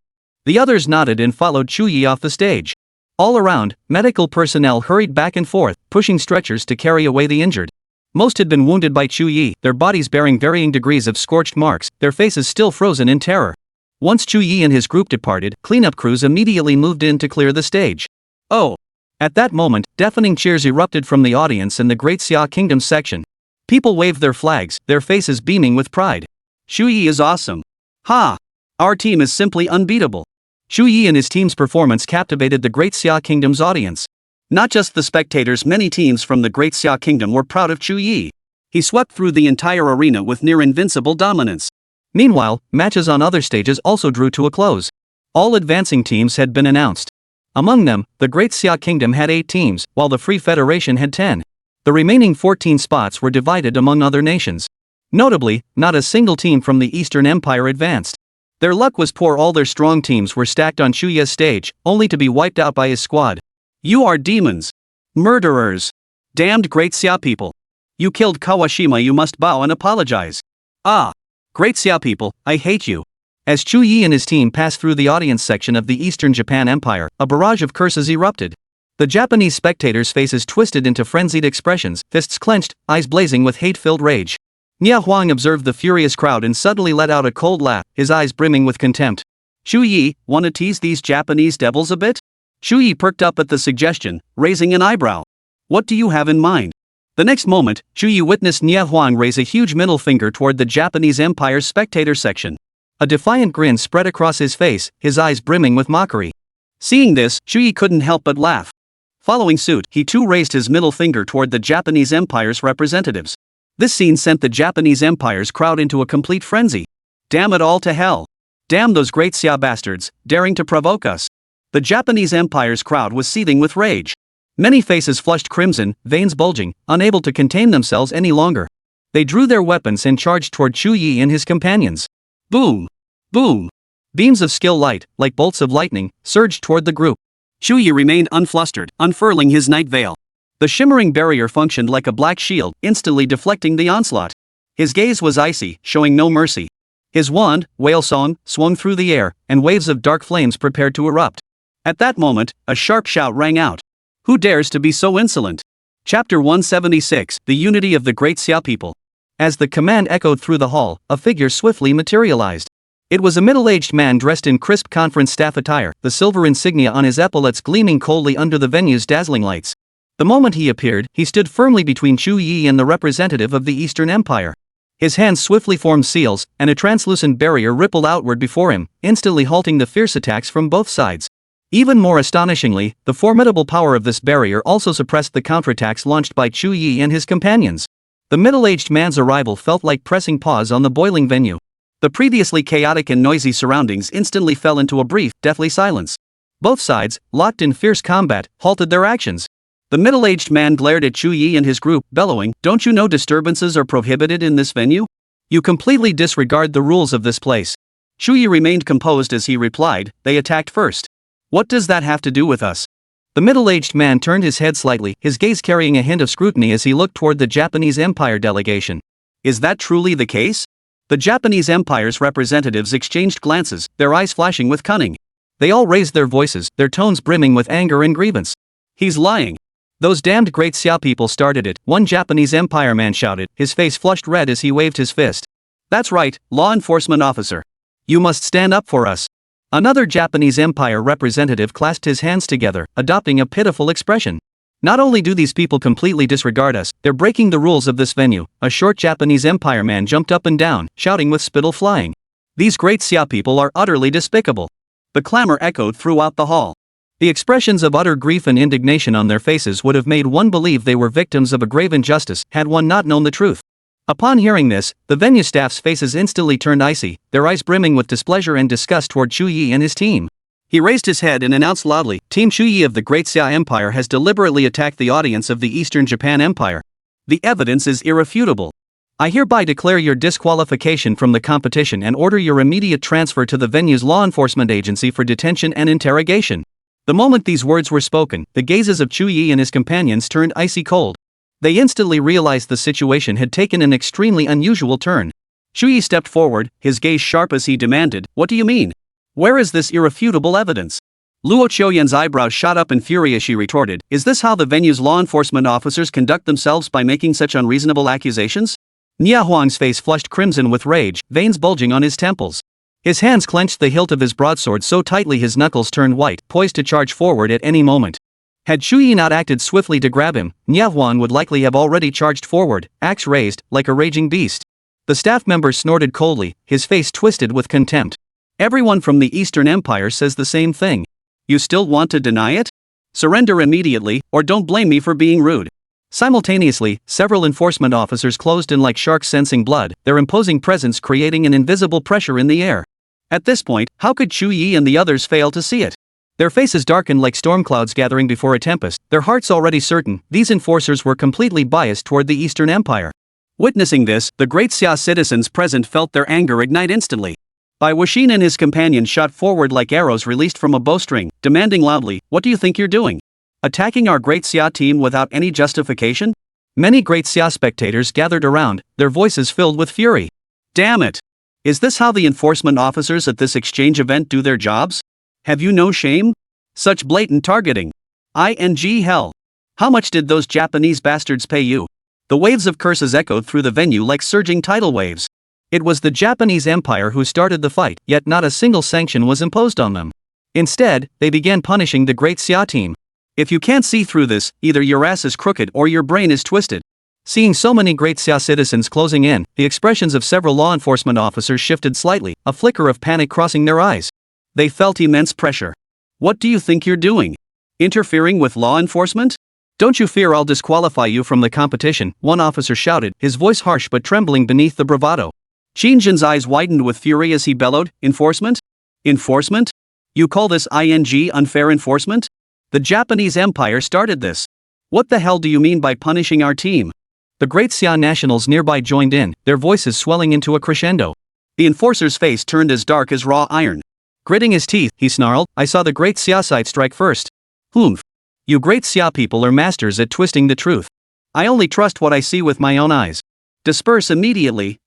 The others nodded and followed Chu Ye off the stage. All around, medical personnel hurried back and forth, pushing stretchers to carry away the injured. Most had been wounded by Chu Ye, their bodies bearing varying degrees of scorched marks, their faces still frozen in terror. Once Chu Ye and his group departed, cleanup crews immediately moved in to clear the stage. Oh! At that moment, deafening cheers erupted from the audience in the Great Xia Kingdom section. People waved their flags, their faces beaming with pride. Chu Ye is awesome. Ha! Our team is simply unbeatable. Chu Ye and his team's performance captivated the Great Xia Kingdom's audience. Not just the spectators, many teams from the Great Xia Kingdom were proud of Chu Ye. He swept through the entire arena with near-invincible dominance. Meanwhile, matches on other stages also drew to a close. All advancing teams had been announced. Among them, the Great Xia Kingdom had 8 teams, while the Free Federation had 10. The remaining 14 spots were divided among other nations. Notably, not a single team from the Eastern Empire advanced. Their luck was poor. All their strong teams were stacked on Chu Ye's stage, only to be wiped out by his squad. You are demons. Murderers. Damned Great Xia people. You killed Kawashima. You must bow and apologize. Ah. Great Xia people, I hate you. As Chu Ye and his team passed through the audience section of the Eastern Japan Empire, a barrage of curses erupted. The Japanese spectators' faces twisted into frenzied expressions, fists clenched, eyes blazing with hate-filled rage. Nia Huang observed the furious crowd and suddenly let out a cold laugh, his eyes brimming with contempt. Chu Ye, wanna tease these Japanese devils a bit? Chu Ye perked up at the suggestion, raising an eyebrow. What do you have in mind? The next moment, Chu Ye witnessed Nia Huang raise a huge middle finger toward the Japanese Empire's spectator section. A defiant grin spread across his face, his eyes brimming with mockery. Seeing this, Chu Ye couldn't help but laugh. Following suit, he too raised his middle finger toward the Japanese Empire's representatives. This scene sent the Japanese Empire's crowd into a complete frenzy. Damn it all to hell. Damn those Great Xia bastards, daring to provoke us. The Japanese Empire's crowd was seething with rage. Many faces flushed crimson, veins bulging, unable to contain themselves any longer. They drew their weapons and charged toward Chu Ye and his companions. Boom! Boom! Beams of skill light, like bolts of lightning, surged toward the group. Chu Ye remained unflustered, unfurling his night veil. The shimmering barrier functioned like a black shield, instantly deflecting the onslaught. His gaze was icy, showing no mercy. His wand, Whale Song, swung through the air, and waves of dark flames prepared to erupt. At that moment, a sharp shout rang out. Who dares to be so insolent? Chapter 176, The Unity of the Great Xia People. As the command echoed through the hall, a figure swiftly materialized. It was a middle-aged man dressed in crisp conference staff attire, the silver insignia on his epaulets gleaming coldly under the venue's dazzling lights. The moment he appeared, he stood firmly between Chu Ye and the representative of the Eastern Empire. His hands swiftly formed seals, and a translucent barrier rippled outward before him, instantly halting the fierce attacks from both sides. Even more astonishingly, the formidable power of this barrier also suppressed the counterattacks launched by Chu Ye and his companions. The middle-aged man's arrival felt like pressing pause on the boiling venue. The previously chaotic and noisy surroundings instantly fell into a brief, deathly silence. Both sides, locked in fierce combat, halted their actions. The middle-aged man glared at Chu Ye and his group, bellowing, "Don't you know disturbances are prohibited in this venue? You completely disregard the rules of this place." Chu Ye remained composed as he replied, "They attacked first. What does that have to do with us?" The middle-aged man turned his head slightly, his gaze carrying a hint of scrutiny as he looked toward the Japanese Empire delegation. Is that truly the case? The Japanese Empire's representatives exchanged glances, their eyes flashing with cunning. They all raised their voices, their tones brimming with anger and grievance. He's lying. Those damned Great Xia people started it, one Japanese Empire man shouted, his face flushed red as he waved his fist. That's right, law enforcement officer. You must stand up for us. Another Japanese Empire representative clasped his hands together, adopting a pitiful expression. Not only do these people completely disregard us, they're breaking the rules of this venue. A short Japanese Empire man jumped up and down, shouting with spittle flying. These Great Xia people are utterly despicable. The clamor echoed throughout the hall. The expressions of utter grief and indignation on their faces would have made one believe they were victims of a grave injustice, had one not known the truth. Upon hearing this, the venue staff's faces instantly turned icy, their eyes brimming with displeasure and disgust toward Chu Ye and his team. He raised his head and announced loudly, "Team Chu Ye of the Great Xia Empire has deliberately attacked the audience of the Eastern Japan Empire. The evidence is irrefutable. I hereby declare your disqualification from the competition and order your immediate transfer to the venue's law enforcement agency for detention and interrogation." The moment these words were spoken, the gazes of Chu Ye and his companions turned icy cold. They instantly realized the situation had taken an extremely unusual turn. Chu Ye stepped forward, his gaze sharp as he demanded, "What do you mean? Where is this irrefutable evidence?" Luo Qiuyan's eyebrows shot up in fury as she retorted, "Is this how the venue's law enforcement officers conduct themselves by making such unreasonable accusations?" Nia Huang's face flushed crimson with rage, veins bulging on his temples. His hands clenched the hilt of his broadsword so tightly his knuckles turned white, poised to charge forward at any moment. Had Chu Ye not acted swiftly to grab him, Nia Huang would likely have already charged forward, axe raised, like a raging beast. The staff member snorted coldly, his face twisted with contempt. "Everyone from the Eastern Empire says the same thing. You still want to deny it? Surrender immediately, or don't blame me for being rude." Simultaneously, several enforcement officers closed in like sharks sensing blood, their imposing presence creating an invisible pressure in the air. At this point, how could Chu Ye and the others fail to see it? Their faces darkened like storm clouds gathering before a tempest, their hearts already certain these enforcers were completely biased toward the Eastern Empire. Witnessing this, the great Xia citizens present felt their anger ignite instantly. Bai Wuxin and his companions shot forward like arrows released from a bowstring, demanding loudly, "What do you think you're doing? Attacking our great Xia team without any justification?" Many great Xia spectators gathered around, their voices filled with fury. Damn it! Is this how the enforcement officers at this exchange event do their jobs? Have you no shame? Such blatant targeting. Hell. How much did those Japanese bastards pay you? The waves of curses echoed through the venue like surging tidal waves. It was the Japanese Empire who started the fight, yet not a single sanction was imposed on them. Instead, they began punishing the great Xia team. If you can't see through this, either your ass is crooked or your brain is twisted. Seeing so many great Xia citizens closing in, the expressions of several law enforcement officers shifted slightly, a flicker of panic crossing their eyes. They felt immense pressure. What do you think you're doing? Interfering with law enforcement? Don't you fear I'll disqualify you from the competition, one officer shouted, his voice harsh but trembling beneath the bravado. Qin Jin's eyes widened with fury as he bellowed, "Enforcement? Enforcement? You call this unfair enforcement? The Japanese Empire started this. What the hell do you mean by punishing our team?" The great Xia nationals nearby joined in, their voices swelling into a crescendo. The enforcer's face turned as dark as raw iron. Gritting his teeth, he snarled, "I saw the great Xia side strike first. Humph. You great Xia people are masters at twisting the truth. I only trust what I see with my own eyes. Disperse immediately."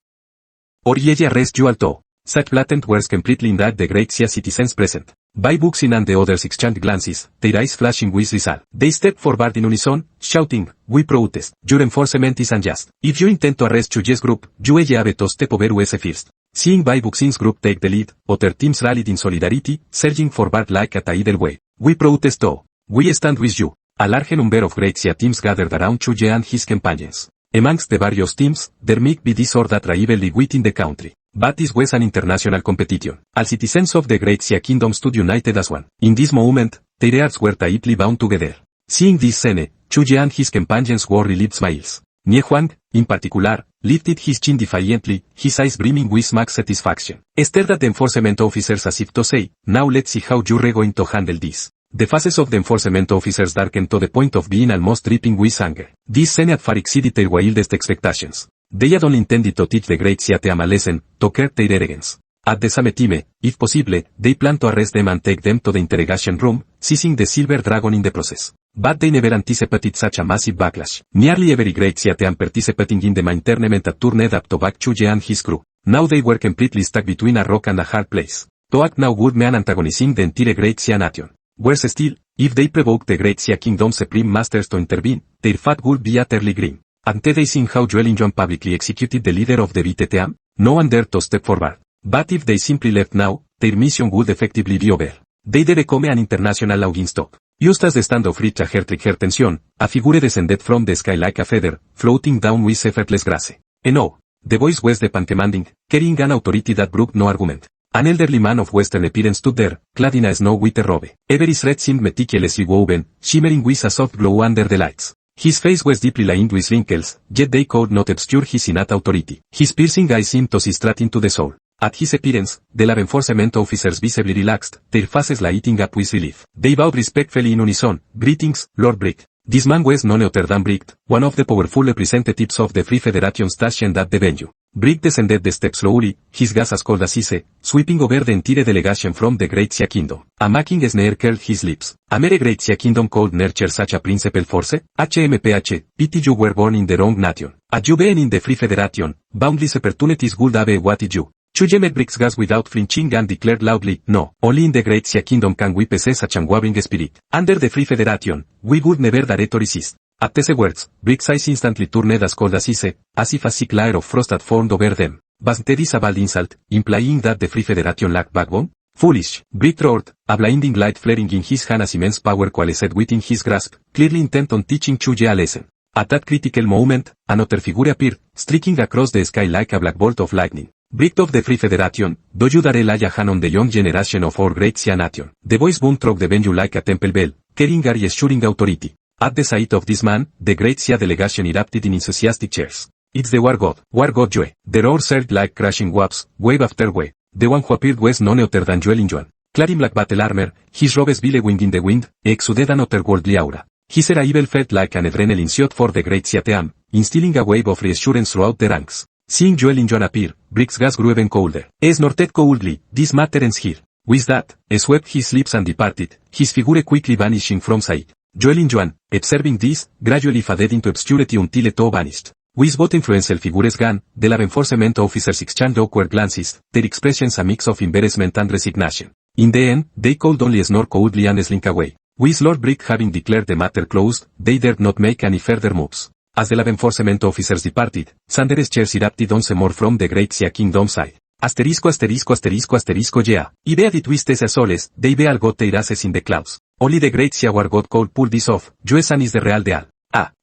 Ye arrest you alto. Such blatant words completely indicate the great Xia citizens present. Bai Wuxin and the others exchanged glances, their eyes flashing with resolve. They stepped forward in unison, shouting, "We protest. Your enforcement is unjust. If you intend to arrest Chu Ye's group, you have to step over us first." Seeing Bai Wuxin's group take the lead, other teams rallied in solidarity, surging forward like a tidal wave. "We protest too. We stand with you." A large number of great Xia teams gathered around Chu Ye and his companions. Amongst the various teams, there might be disorder rivalry within the country. But this was an international competition. All citizens of the great Xia kingdom stood united as one. In this moment, their hearts were tightly bound together. Seeing this scene, Chu Ye and his companions wore relieved smiles. Nie Huang, in particular, lifted his chin defiantly, his eyes brimming with max satisfaction. Stared at the enforcement officers as if to say, "Now let's see how you're going to handle this." The faces of the enforcement officers darkened to the point of being almost dripping with anger. This scene had far exceeded their wildest expectations. They had only intended to teach the great Xia team a lesson, to curb their arrogance. At the same time, if possible, they planned to arrest them and take them to the interrogation room, seizing the silver dragon in the process. But they never anticipated such a massive backlash. Nearly every great Xia team participating in the main tournament had turned up to back Chu Ye and his crew. Now they were completely stuck between a rock and a hard place. To act now would mean antagonizing the entire great Xia nation. Worse still, if they provoked the great Xia kingdom's supreme masters to intervene, their fate would be utterly grim. Hadn't they seen how Yuan publicly executed the leader of the BTTM? No one dared to step forward. But if they simply left now, their mission would effectively be over. They'd become an international laughingstock. Just as the standoff reached a heart-trigger tension, a figure descended from the sky like a feather, floating down with effortless grace. And oh, the voice was deep and commanding, carrying an authority that brooked no argument. An elderly man of Western appearance stood there, clad in a snow-white robe. Every thread seemed meticulously woven, shimmering with a soft glow under the lights. His face was deeply lined with wrinkles, yet they could not obscure his innate authority. His piercing eyes seemed to see straight into the soul. At his appearance, the law enforcement officers visibly relaxed, their faces lighting up with relief. They bowed respectfully in unison, "Greetings, Lord Brick." This man was none other than Brick, one of the powerful representatives of the Free Federation stationed at the venue. Brick descended the steps slowly, his gaze as cold as ice, sweeping over the entire delegation from the Great Xia Kingdom. A mocking sneer curled his lips. A mere Great Xia Kingdom could nurture such a principal force? HMPH, pity you were born in the wrong nation. As you being in the Free Federation, boundless opportunities would have awaited you. Chu Ye met Brick's gaze without flinching and declared loudly, "No, only in the Great Xia Kingdom can we possess such unwavering spirit. Under the Free Federation, we would never dare to resist." At these words, Brick's eyes instantly turned as cold as ice, as if a thick layer of frost had formed over them. Wasn't this a bald insult, implying that the Free Federation lacked backbone? "Foolish," Brick roared, a blinding light flaring in his hand as immense power coalesced within his grasp, clearly intent on teaching Chu Ye a lesson. At that critical moment, another figure appeared, streaking across the sky like a black bolt of lightning. "Brick of the Free Federation, do you dare lay a hand on the young generation of our great Xia nation?" The voice boomed through the venue like a temple bell, carrying a reassuring authority. At the sight of this man, the great Xia delegation erupted in enthusiastic cheers. "It's the War God Yue." The roar surged like crashing waves, wave after wave. The one who appeared was none other than Yuan. Clad in black battle armor, his robes billowing in the wind, exuded an otherworldly aura. His arrival felt like an adrenaline shot for the great Xia team, instilling a wave of reassurance throughout the ranks. Seeing Joelin appear, Brick's gas grew even colder. Snorted coldly, this matter ends here. With that, swept his lips and departed, his figure quickly vanishing from sight. Joelin, observing this, gradually faded into obscurity until it all vanished. With both influential figures gone, the law enforcement officers exchanged awkward glances, their expressions a mix of embarrassment and resignation. In the end, they could only snore coldly and slink away. With Lord Brick having declared the matter closed, they dared not make any further moves. As the law enforcement officers departed, Sanders chairs erupted once more from the Great Xia Kingdom side. Yeah. Idea the twistes as soles, they be all got their asses in the clouds. Only the Great Xia War God could pull this off, Joesan is the real deal.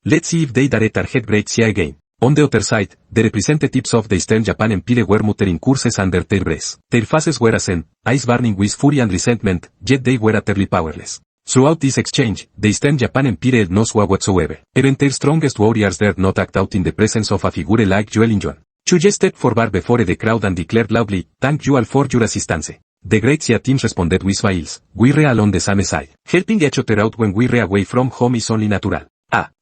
Let's see if they dare target Great Xia again. On the other side, the representatives of the Eastern Japan Empire were muttering curses under their breaths. Their faces were ashen, eyes burning with fury and resentment, yet they were utterly powerless. Throughout this exchange, the Eastern Japan Empire had no sway whatsoever. Even their strongest warriors dared not act out in the presence of a figure like Joelin. Chu Ye stepped forward before the crowd and declared loudly, "Thank you all for your assistance." The Great Xia teams responded with smiles. "We're all on the same side. Helping each other out when we're away from home is only natural."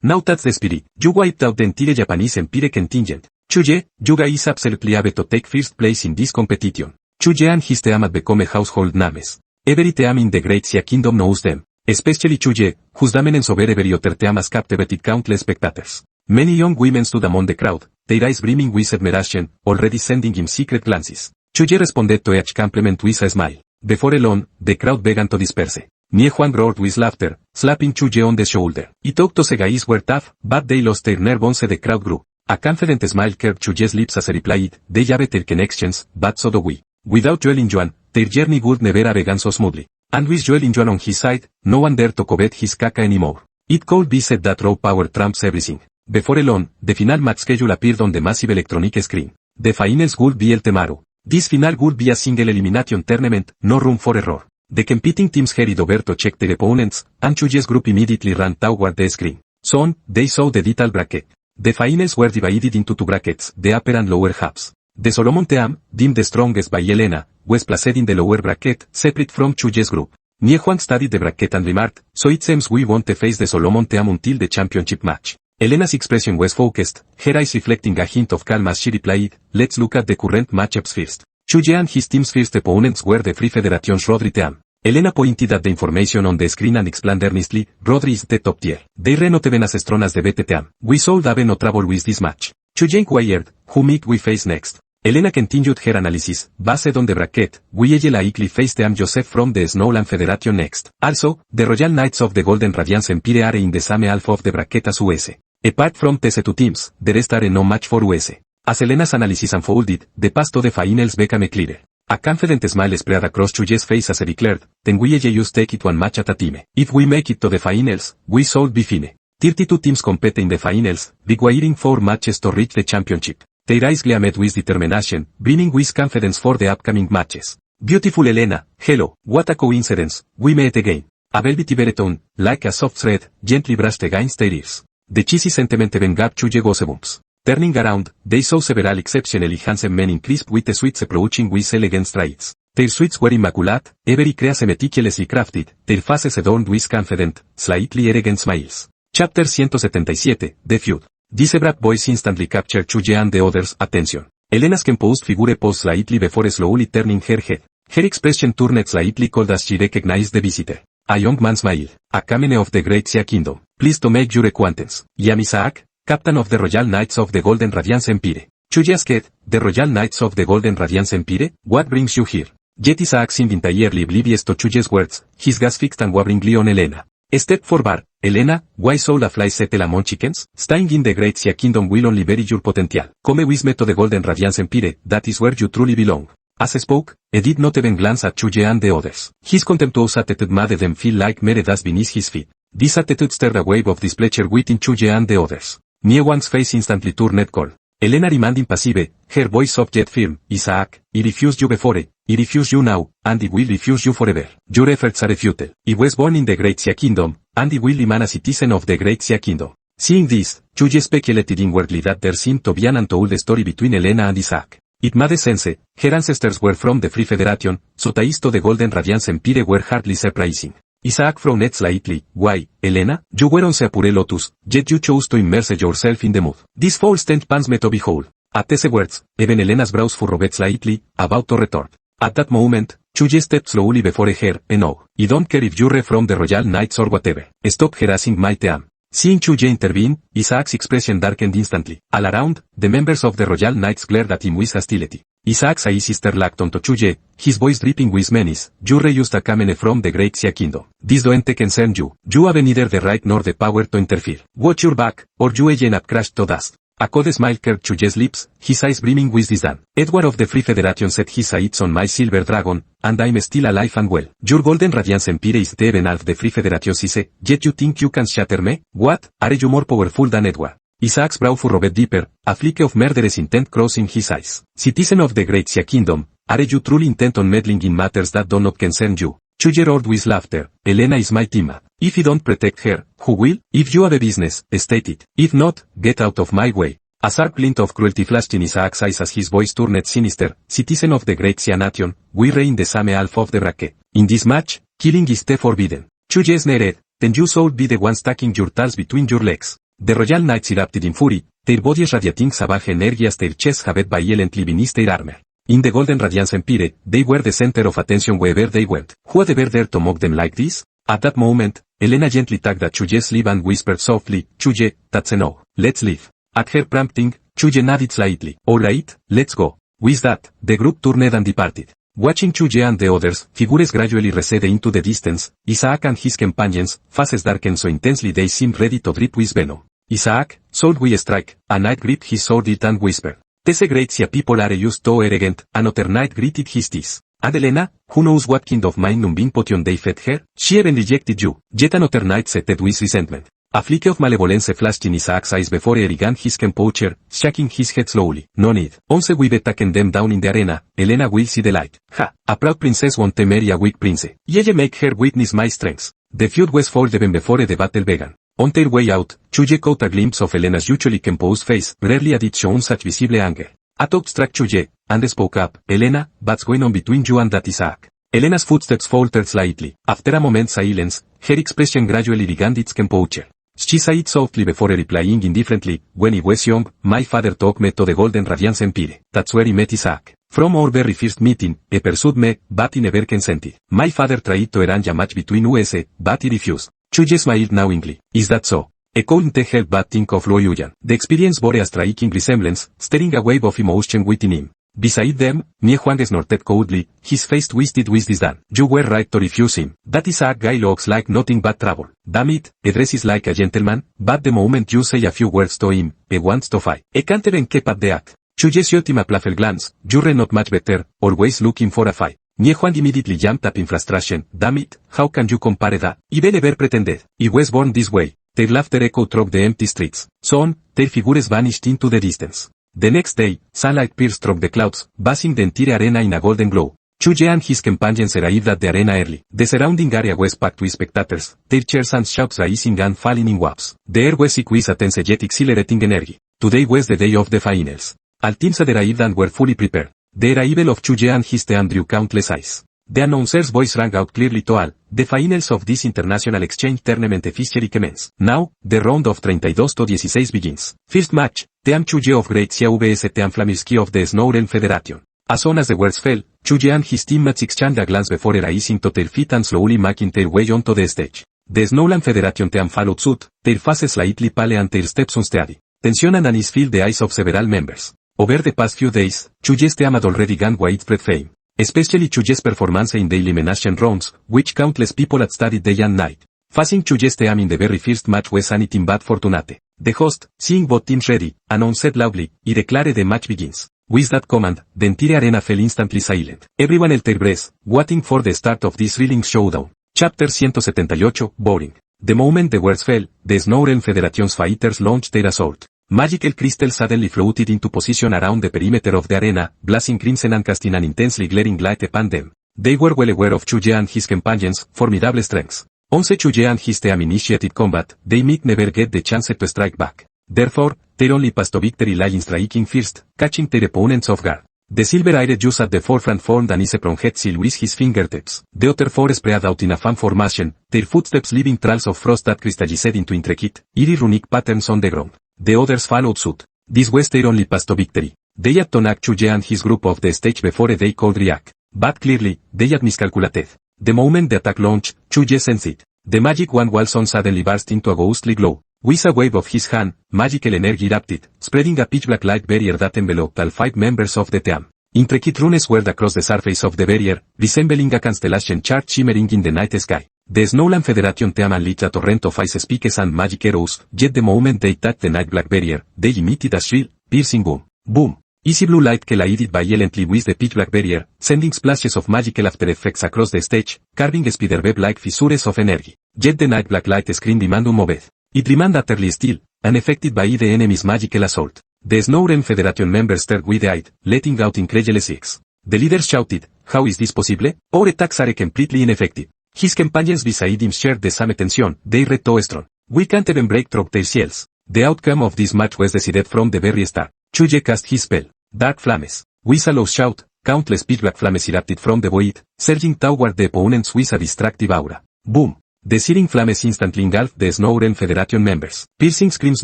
Now that's the spirit. You wiped out the entire Japanese Empire contingent. Chu Ye, you guys absolutely have to take first place in this competition. Chu Ye and his team have become a household names. Every team in the Great Xia Kingdom knows them. Especially Chu Ye, whose dominance over every other team has captivated countless spectators. Many young women stood among the crowd, their eyes brimming with admiration, already sending him secret glances. Chu Ye responded to each compliment with a smile. Before long, the crowd began to disperse. Manhwa roared with laughter, slapping Chu Ye on the shoulder. He talked to the guys were tough, but they lost their nerve once the crowd grew. A confident smile curved Chu Ye's lips as he replied, "They have their connections, but so do we. Without Joelin, their journey would never have begun so smoothly." And with Joelin on his side, no one dared to covet his caca anymore. It could be said that raw power trumps everything. Before long, the final match schedule appeared on the massive electronic screen. The finals would be el tomorrow. This final would be a single elimination tournament, no room for error. The competing teams hurried over to check their opponents, and Chu Ye's group immediately ran toward the screen. Soon, they saw the detailed bracket. The finals were divided into two brackets, the upper and lower halves. The Solomon team, deemed the strongest by Elena, was placed in the lower bracket, separate from Chu Ye's group. Manhwa studied the bracket and remarked, "So it seems we won't face the Solomon team until the championship match." Elena's expression was focused, her eyes reflecting a hint of calm as she replied, "Let's look at the current matchups first." Chu Ye and his team's first opponents were the Free Federation's Rodri team. Elena pointed at the information on the screen and explained earnestly, "Rodri is the top tier. They're not even as strong as the BT team. We should have no trouble with this match." Chu Ye inquired, "Who might we face next?" Elena continued her analysis, based on the bracket, we likely face team Joseph from the Snowland Federation next. Also, the Royal Knights of the Golden Radiance Empire are in the same half of the bracket as US. Apart from these two teams, the rest are no match for US. As Elena's analysis unfolded, the path to the finals became clearer. A confident smile spread across Chu Ye's face as he declared, "Then we just take it one match at a time. If we make it to the finals, we should be fine." 32 teams compete in the finals, requiring 4 matches to reach the championship. Their eyes gleamed with determination, brimming with confidence for the upcoming matches. "Beautiful Elena, hello, what a coincidence, we met again." A velvety baritone, like a soft thread, gently brushed against their ears. The cheesy sentiment even gave Chu Ye goosebumps. Turning around, they saw several exceptionally handsome men in crisp white suits approaching with elegant strides. Their suits were immaculate, every crease meticulously crafted, their faces adorned with confident, slightly arrogant smiles. Chapter 177, The Feud. This abrupt voice instantly captured Chu Ye and the others' attention. Elena's composed figure paused slightly before slowly turning her head. Her expression turned slightly cold as she recognized the visitor. A young man smiled. "A cameo of the Great Xia Kingdom. Pleased to make your acquaintance. I am Isaac, Captain of the Royal Knights of the Golden Radiance Empire." Chu Ye asked, "The Royal Knights of the Golden Radiance Empire? What brings you here?" Yet Isaac seemed entirely oblivious to Chu Ye's words, his gaze fixed unwaveringly on Elena. "Step forward, Elena, why should a fly settle among chickens? Staying in the Great Xia Kingdom will only bury your potential. Come with me to the Golden Radiance Empire, that is where you truly belong." As he spoke, he did not even glance at Chu Ye and the others. His contemptuous attitude made them feel like mere dust beneath his feet. This attitude stirred a wave of displeasure within Chu Ye and the others. Manhwa's face instantly turned cold. Elena remained impassive, her voice soft yet firm. "Isaac, I refused you before, I refuse you now, and I will refuse you forever. Your efforts are futile. I was born in the Great Xia Kingdom, and I will remain a citizen of the Great Xia Kingdom." Seeing this, Chu Ye speculated inwardly that there seemed to be an untold story between Elena and Isaac. It made sense, her ancestors were from the Free Federation, so ties to the Golden Radiance Empire were hardly surprising. Isaac frowned slightly. Why, Elena? You were on Seapure Lotus, yet you chose to immerse yourself in the mood. This foul stench pants me to behold. At these words, even Elena's brows furrowed slightly, about to retort. At that moment, Chu Ye stepped slowly before her, no, I don't care if you're from the Royal Knights or whatever. Stop harassing my team. Seeing Chu Ye intervene, Isaac's expression darkened instantly. All around, the members of the Royal Knights glared at him with hostility. Isaac's eye sister locked onto Chu Ye, his voice dripping with menace. You refused a camene from the Great Xia Kingdom. This don't concern you. You have neither the right nor the power to interfere. Watch your back, or you again have crashed to dust. A cold smile curved Chu Ye's lips, his eyes brimming with disdain. Edward of the Free Federation set his sights on my silver dragon, and I'm still alive and well. Your golden radiance empire is the even of the Free Federation Cise, yet you think you can shatter me? What? Are you more powerful than Edward? Isaac's brow furrowed deeper, a flick of murderous intent crossing his eyes. Citizen of the Great Xia Kingdom, are you truly intent on meddling in matters that do not concern you? Chu Ye roared with laughter. Elena is my teammate. If you don't protect her, who will? If you have a business, state it. If not, get out of my way. A sharp glint of cruelty flashed in Isaac's eyes as his voice turned sinister. Citizen of the Great Xia Nation, we reign the same half of the bracket. In this match, killing is the forbidden. Chu Ye sneered. Then you should be the one stacking your tals between your legs. The Royal Knights erupted in fury, their bodies radiating savage energy as their chests haved violently beneath their armor. In the Golden Radiance Empire, they were the center of attention wherever they went. Who had ever dared to mock them like this? At that moment, Elena gently tugged at Chu Ye's sleeve and whispered softly, Chu Ye, that's enough. Let's leave. At her prompting, Chu Ye nodded slightly. Alright, let's go. With that, the group turned and departed. Watching Chu Ye and the others, figures gradually recede into the distance, Isaac and his companions, faces darkened so intensely they seemed ready to drip with venom. Isaac, shall we strike? A knight gripped his sword and whispered. These great Xia people are used to arrogant, another knight gritted his teeth. And Elena, who knows what kind of mind numbing potion they fed her? She even rejected you. Yet another knight said with resentment. A flick of malevolence flashed in Isaac's eyes before he regained his composure, shaking his head slowly. No need. Once we've taken them down in the arena, Elena will see the light. Ha! A proud princess won't marry a weak prince. Ye make her witness my strength. The feud was fought even before the battle began. On their way out, Chu Ye caught a glimpse of Elena's usually composed face. Rarely had it shown such visible anger. A thought struck Chu Ye, and spoke up. Elena, what's going on between you and that Isaac? Elena's footsteps faltered slightly. After a moment's silence, her expression gradually regained its composure. She sighed softly before replying indifferently, when I was young, my father took me to the Golden Radiance Empire. That's where I met Isaac. From our very first meeting, he pursued me, but I never consented. My father tried to arrange a match between us, but he refused. Chu Ye smiled knowingly. Is that so? I couldn't help but think of Luo Yuyan. The experience bore a striking resemblance, stirring a wave of emotion within him. Beside them, Nie Huang snorted coldly, his face twisted with disdain. You were right to refuse him. That Isaac guy looks like nothing but trouble. Damn it, he dresses like a gentleman, but the moment you say a few words to him, he wants to fight. I can't even keep up the act. Chu Ye shot him a playful glance. You're not much better, always looking for a fight. Nie Huang immediately jumped up in frustration. Damn it, how can you compare that? I never pretended. I was born this way. Their laughter echoed through the empty streets. Soon, their figures vanished into the distance. The next day, sunlight pierced through the clouds, bathing the entire arena in a golden glow. Chu Ye and his companions arrived at the arena early. The surrounding area was packed with spectators, their cheers and shouts rising and falling in waves. The air was sick with a tense yet exhilarating energy. Today was the day of the finals. All teams had arrived and were fully prepared. The arrival of Chu Ye and his team drew countless eyes. The announcer's voice rang out clearly to all. The finals of this international exchange tournament officially commence. Now, the round of 32-16 begins. First match, Team Chu Ye of Great Xia vs Team Flamirski of the Snowren Federation. As soon as the words fell, Chu Ye and his teammates exchanged a glance before rising to their feet and slowly making their way onto the stage. The Snowland Federation team followed suit, their faces slightly pale and their steps unsteady. Tension and unease filled the eyes of several members. Over the past few days, Chu Ye's team had already gained widespread fame. Especially Chu Ye's performance in the elimination rounds, which countless people had studied day and night. Facing Chu Ye's team in the very first match was anything but fortunate. The host, seeing both teams ready, announced loudly, he declared the match begins. With that command, the entire arena fell instantly silent. Everyone held their breath, waiting for the start of this thrilling showdown. Chapter 178, Boring. The moment the words fell, the Snowren Federation's fighters launched their assault. Magical crystals suddenly floated into position around the perimeter of the arena, blazing crimson and casting an intensely glaring light upon them. They were well aware of Chu Ye and his companions' formidable strengths. Once Chu Ye and his team initiated combat, they might never get the chance to strike back. Therefore, their only path to victory lay in striking first, catching their opponents off guard. The silver-eyed Jus at the forefront formed an isepron head seal with his fingertips. The other four spread out in a fan formation, their footsteps leaving trails of frost that crystallized into intricate, eerie runic patterns on the ground. The others followed suit. This was their only path to victory. They had to knock Chu Ye and his group off the stage before they could react. But clearly, they had miscalculated. The moment the attack launched, Chu Ye sensed it. The magic wand Walson suddenly burst into a ghostly glow. With a wave of his hand, magical energy erupted, spreading a pitch-black light barrier that enveloped all 5 members of the team. Intricate runes swirled across the surface of the barrier, resembling a constellation chart shimmering in the night sky. The Snowland Federation team unleashed a torrent of ice spikes and magic arrows, yet the moment they touched the night-black barrier, they emitted a shrill, piercing boom. Boom! Easy blue light collided violently with the pitch-black barrier, sending splashes of magical after effects across the stage, carving spiderweb-like fissures of energy. Yet the night-black light screen remained unmoved. It remained utterly still, unaffected by the enemy's magical assault. The Snowland Federation members stared wide-eyed, letting out incredulous shrieks. The leaders shouted, "How is this possible? Our attacks are completely ineffective." His companions beside him shared the same tension. They read to strong. "We can't even break through their shields." The outcome of this match was decided from the very start. Chu Ye cast his spell. Dark Flames. With a low shout, countless pitch-black flames erupted from the void, surging toward the opponents with a destructive aura. Boom! The searing flames instantly engulfed the Snowland Federation members. Piercing screams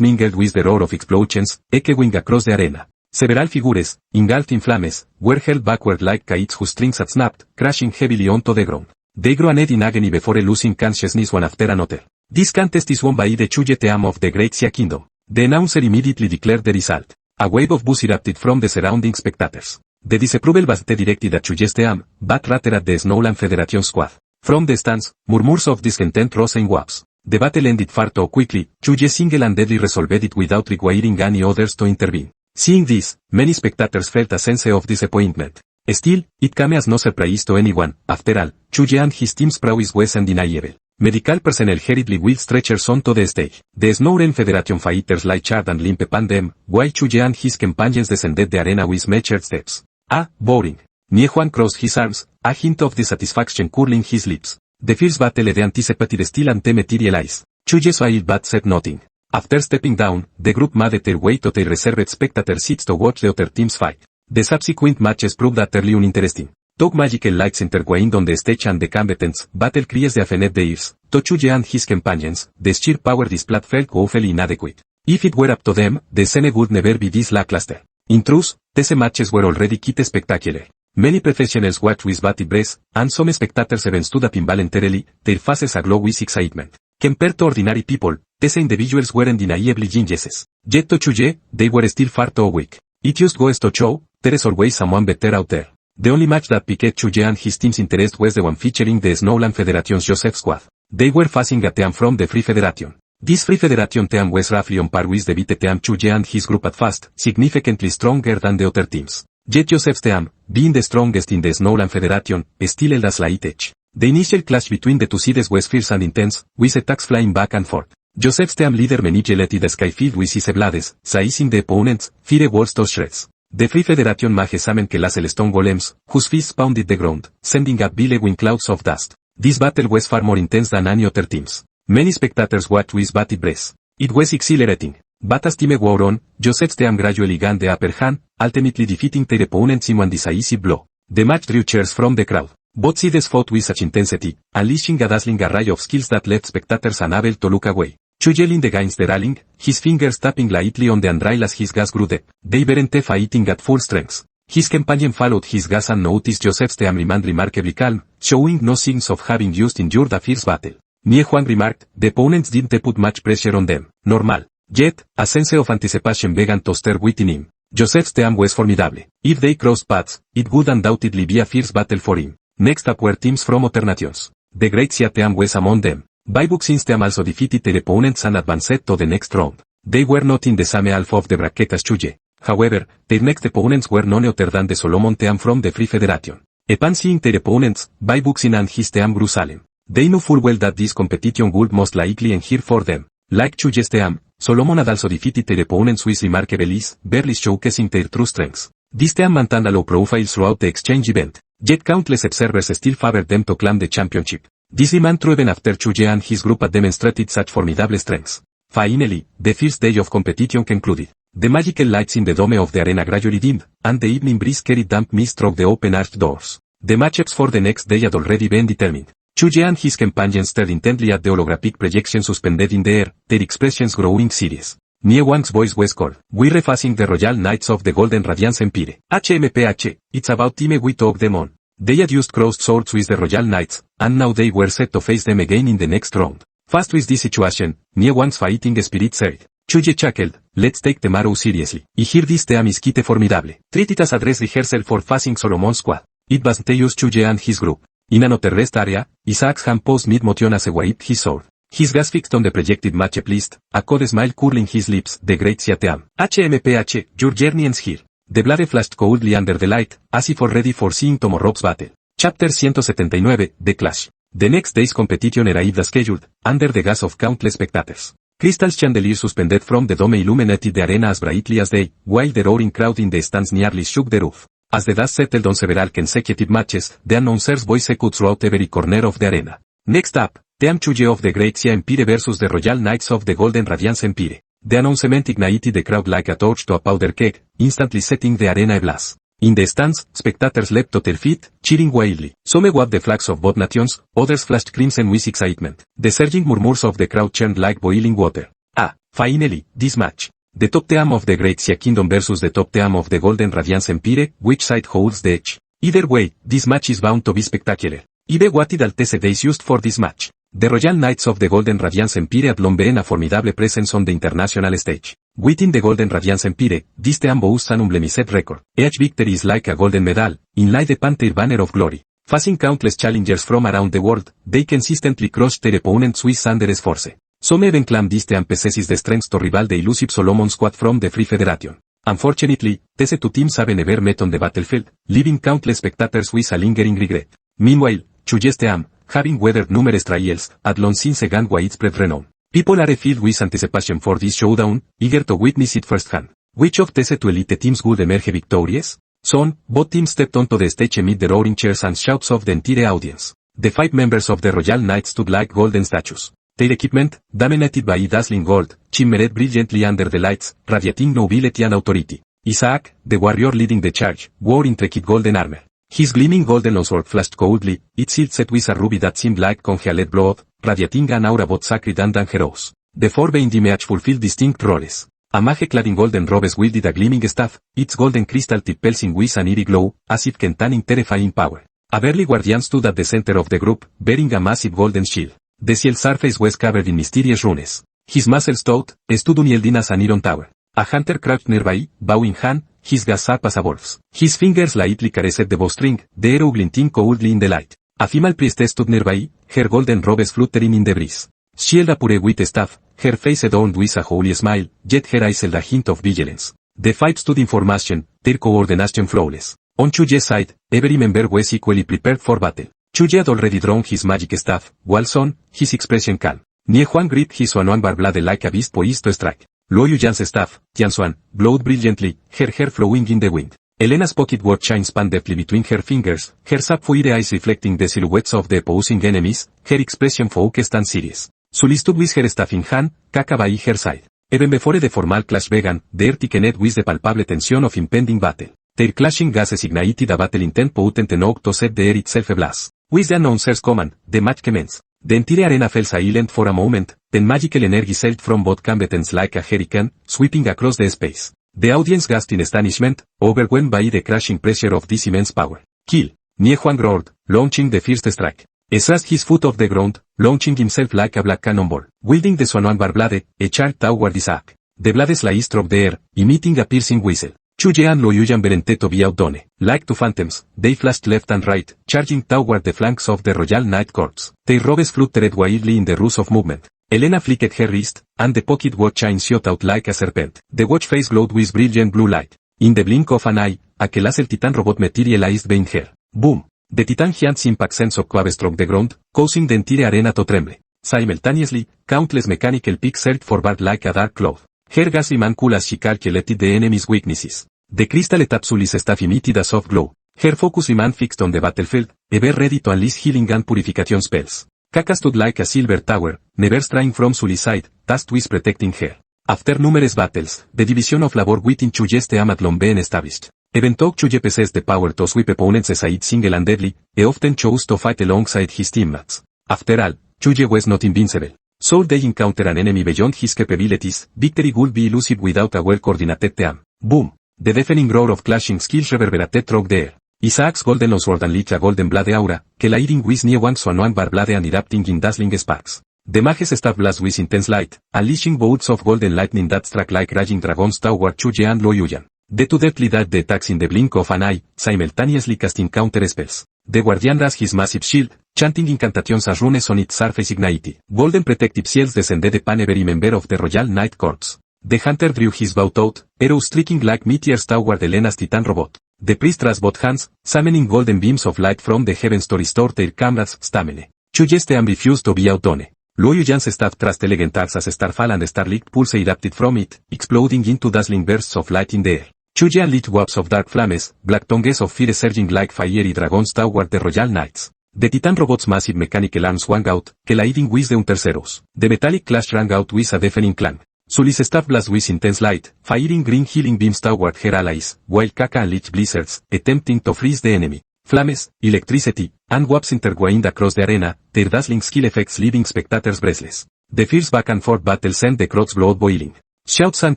mingled with the roar of explosions, echoing across the arena. Several figures, engulfed in flames, were hurled backward like kites whose strings had snapped, crashing heavily onto the ground. They groaned in agony before losing consciousness one after another. This contest is won by the Chu Ye team of the Great Xia Kingdom. The announcer immediately declared the result. A wave of buzz erupted from the surrounding spectators. The disapproval was not directed at Chu Ye's team, but rather at the Snowland Federation squad. From the stands, murmurs of discontent rose in waves. The battle ended far too quickly. Chu Ye single-handedly resolved it without requiring any others to intervene. Seeing this, many spectators felt a sense of disappointment. Still, it came as no surprise to anyone. After all, Chu Ye and his team's prowess was undeniable. Medical personnel hurriedly wheeled stretchers onto the stage. The Snowland Federation fighters lay charred and limp upon them, while Chu Ye and his companions descended the arena with measured steps. Ah, boring. Manhwa crossed his arms, a hint of dissatisfaction curling his lips. The fierce battle they anticipated still hadn't materialized. Chu Ye smiled but said nothing. After stepping down, the group made their way to their reserved spectator seats to watch the other teams fight. The subsequent matches proved utterly uninteresting. Talk magical lights intertwined on the stage and the combatants, battle cries deafened the ears. To Chu Ye and his companions, the sheer power displayed felt woefully inadequate. If it were up to them, the scene would never be this lackluster. In truth, these matches were already quite spectacular. Many professionals watched with bated breath, and some spectators even stood up involuntarily, their faces aglow with excitement. Compared to ordinary people, these individuals were undeniably geniuses. Yet to Chu Ye, they were still far too weak. It just goes to show, there is always someone better out there. The only match that piqued Chu Ye and his team's interest was the one featuring the Snowland Federation's Joseph squad. They were facing a team from the Free Federation. This Free Federation team was roughly on par with the beat team Chu Ye and his group at first, significantly stronger than the other teams. Yet Joseph's team, being the strongest in the Snowland Federation, still held a slight edge. The initial clash between the two sides was fierce and intense, with attacks flying back and forth. Joseph's team leader manipulated the sky filled with his blades, slicing the opponents, fireworks to shreds. The Free Federation mage summoned colossal stone golems, whose fists pounded the ground, sending up billowing clouds of dust. This battle was far more intense than any other teams. Many spectators watched with bated breath. It was exhilarating. But as time wore on, Joseph's team gradually gained the upper hand, ultimately defeating their opponents in one decisive blow. The match drew cheers from the crowd. Both sides fought with such intensity, unleashing a dazzling array of skills that left spectators unable to look away. Chu Ye leaned against the railing, his fingers tapping lightly on the handrail as his gas grew deep. They weren't fighting at full strength. His companion followed his gas and noticed Joseph's team remained remarkably calm, showing no signs of having just endured a fierce battle. Manhwa remarked, the opponents didn't put much pressure on them. Normal. Yet, a sense of anticipation began to stir within him. Joseph's team was formidable. If they crossed paths, it would undoubtedly be a fierce battle for him. Next up were teams from other nations. The Great Xia team was among them. Baibuxin's team also defeated their opponents and advanced to the next round. They were not in the same half of the bracket as Chu Ye. However, their next opponents were none other than the Solomon team from the Free Federation. Upon seeing their opponents, Baibuxin and his team grew solemn. They knew full well that this competition would most likely end here for them. Like Chu Ye's team, Solomon had also defeated their opponents with remarkable ease, barely showcasing their true strengths. This team maintained a low profile throughout the exchange event, yet countless observers still favored them to claim the championship. This remained true even after Chu Ye and his group had demonstrated such formidable strengths. Finally, the first day of competition concluded. The magical lights in the dome of the arena gradually dimmed, and the evening breeze carried damp mist through the open arched doors. The matchups for the next day had already been determined. Chu Ye and his companions stared intently at the holographic projection suspended in the air, their expressions growing serious. Nie Wang's voice was cold. "We refacing the Royal Knights of the Golden Radiance Empire. HMPH, it's about time we took them on." They had used crossed swords with the Royal Knights, and now they were set to face them again in the next round. Fast with this situation, Nie Wang's fighting spirit said. Chu Ye chuckled, "Let's take tomorrow seriously. I hear this team is quite formidable. Treat it as a dress rehearsal for facing Solomon's squad." It was Teus Chu Ye and his group. In an outer rest area, Isaac's hand paused mid-motion as he waved his sword. His gaze fixed on the projected matchup list, a cold smile curling his lips, the great Siateam. HMPH, your journey ends here. The blade flashed coldly under the light, as if already foreseeing tomorrow's battle. Chapter 179, The Clash. The next day's competition arrived as scheduled, under the gaze of countless spectators. Crystal chandeliers suspended from the dome illuminated the arena as brightly as day, while the roaring crowd in the stands nearly shook the roof. As the dust settled on several consecutive matches, the announcer's voice echoed throughout every corner of the arena. Next up, Team Chu Ye of the Great Xia Empire versus the Royal Knights of the Golden Radiance Empire. The announcement ignited the crowd like a torch to a powder keg, instantly setting the arena ablaze. In the stands, spectators leapt to their feet, cheering wildly. Some waved the flags of both nations, others flashed crimson with excitement. The surging murmurs of the crowd churned like boiling water. Ah, finally, this match. The top team of the Great Xia Kingdom versus the top team of the Golden Radiance Empire, which side holds the edge? Either way, this match is bound to be spectacular. Ibe waited all the days used for this match. The Royal Knights of the Golden Radiance Empire had long been a formidable presence on the international stage. Within the Golden Radiance Empire, this team boasts an unblemished record. Each victory is like a golden medal, inlaid upon their banner of glory. Facing countless challengers from around the world, they consistently crushed their opponents with thunderous force. Some even claim this team possesses the strength to rival the elusive Solomon squad from the Free Federation. Unfortunately, these two teams have never met on the battlefield, leaving countless spectators with a lingering regret. Meanwhile, Chu Ye's team, having weathered numerous trials, had long since gained widespread renown. People are filled with anticipation for this showdown, eager to witness it firsthand. Which of these two elite teams would emerge victorious? Soon, both teams stepped onto the stage amid the roaring cheers and shouts of the entire audience. The 5 members of the Royal Knights stood like golden statues. Their equipment, dominated by dazzling gold, shimmered brilliantly under the lights, radiating nobility and authority. Isaac, the warrior leading the charge, wore intricate golden armor. His gleaming golden longsword flashed coldly, its hilt set with a ruby that seemed like congealed blood, radiating an aura both sacred and dangerous. The 4 behind the mage fulfilled distinct roles. A mage clad in golden robes wielded a gleaming staff, its golden crystal tip pulsing with an eerie glow, as if containing terrifying power. A burly guardian stood at the center of the group, bearing a massive golden shield. The shield's surface was covered in mysterious runes. His muscles taut, stood unyielding as an iron tower. A hunter crouched nearby, bow in hand, his gaze sharp as a wolf's. His fingers lightly caressed the bowstring, the arrow glinting coldly in the light. A female priestess stood nearby, her golden robes fluttering in the breeze. She held a pure white staff, her face adorned with a holy smile, yet her eyes held a hint of vigilance. The 5 stood in formation, their coordination flawless. On Chu Ye's side, every member was equally prepared for battle. Chu Ye had already drawn his magic staff, while Son, his expression calm. Nie Huang gripped his Xuan bar blade like a beast poised to strike. Luo Yuyan's staff, Tianxuan, glowed brilliantly, her hair flowing in the wind. Elena's pocket watch shine spanned deftly between her fingers, her sapphire eyes reflecting the silhouettes of the opposing enemies, her expression focused and serious. Sully stood with her staff in hand, Kaka by her side. Even before the formal clash began, the air thickened with the palpable tension of impending battle. Their clashing gases ignited a battle intent potent enough to set the air itself ablaze. With the announcer's command, the match commenced. The entire arena fell silent for a moment, then magical energy sailed from both combatants like a hurricane, sweeping across the space. The audience gasped in astonishment, overwhelmed by the crushing pressure of this immense power. Kill! Nie Huang roared, launching the first strike. Thrust his foot off the ground, launching himself like a black cannonball. Wielding the Xuan bar blade, he charged toward Isaac. The blade sliced through the air, emitting a piercing whistle. Chu Ye and Luo Yuyan were to be outdone. Like 2 phantoms, they flashed left and right, charging toward the flanks of the Royal Knight Corps. Their robes fluttered wildly in the rush of movement. Elena flicked her wrist, and the pocket watch chain shot out like a serpent. The watch face glowed with brilliant blue light. In the blink of an eye, a colossal Titan robot materialized behind her. Boom! The Titan giant's impact sent shockwave struck the ground, causing the entire arena to tremble. Simultaneously, countless mechanical peaks surged forward like a dark cloud. Her ghastly man cool as she calculated the enemy's weaknesses. The crystal atop Sully's staff emitted a soft glow. Her focus remained fixed on the battlefield, ever ready to unleash healing and purification spells. Kaka stood like a silver tower, never straying from Sully's side, tasked with protecting her. After numerous battles, the division of labor within Chu Ye's team had long been established. Even though Chu Ye possessed the power to sweep opponents aside single-handedly, he often chose to fight alongside his teammates. After all, Chu Ye was not invincible. So they encounter an enemy beyond his capabilities, victory would be elusive without a well-coordinated team. Boom! The deafening roar of clashing skills reverberated through the air. Isaac's golden sword unleashed a golden blade aura, colliding with Niewang's one bar blade and erupting in dazzling sparks. The mage's staff blast with intense light, unleashing bolts of golden lightning that struck like raging dragons toward Chu Ye and Luo Yuyan. The two deadly dodged the attacks in the blink of an eye, simultaneously casting counter spells. The guardian raised his massive shield, chanting incantations as runes on its surface ignited. Golden protective shields descended upon every member of the Royal Knight Courts. The hunter drew his bow out, arrows streaking like meteors toward Elena's titan robot. The priest raised both hands, summoning golden beams of light from the heavens to restore their comrades' stamina. Chu Ye's team refused to be outdone. Luo Yuyan's staff thrust elegant arcs as starfall and starlit pulse erupted from it, exploding into dazzling bursts of light in the air. Chu Ye unleashed webs of dark flames, black tongues of fire surging like fiery dragons toward the Royal Knights. The Titan robot's massive mechanical arms swung out, colliding with the Hunter's arrows. The metallic clash rang out with a deafening clang. Sully's staff blast with intense light, firing green healing beams toward her allies, while Kaka unleashed blizzards, attempting to freeze the enemy. Flames, electricity, and webs intertwined across the arena, their dazzling skill effects leaving spectators breathless. The fierce back-and-forth battle sent the crowd's blood boiling. Shouts and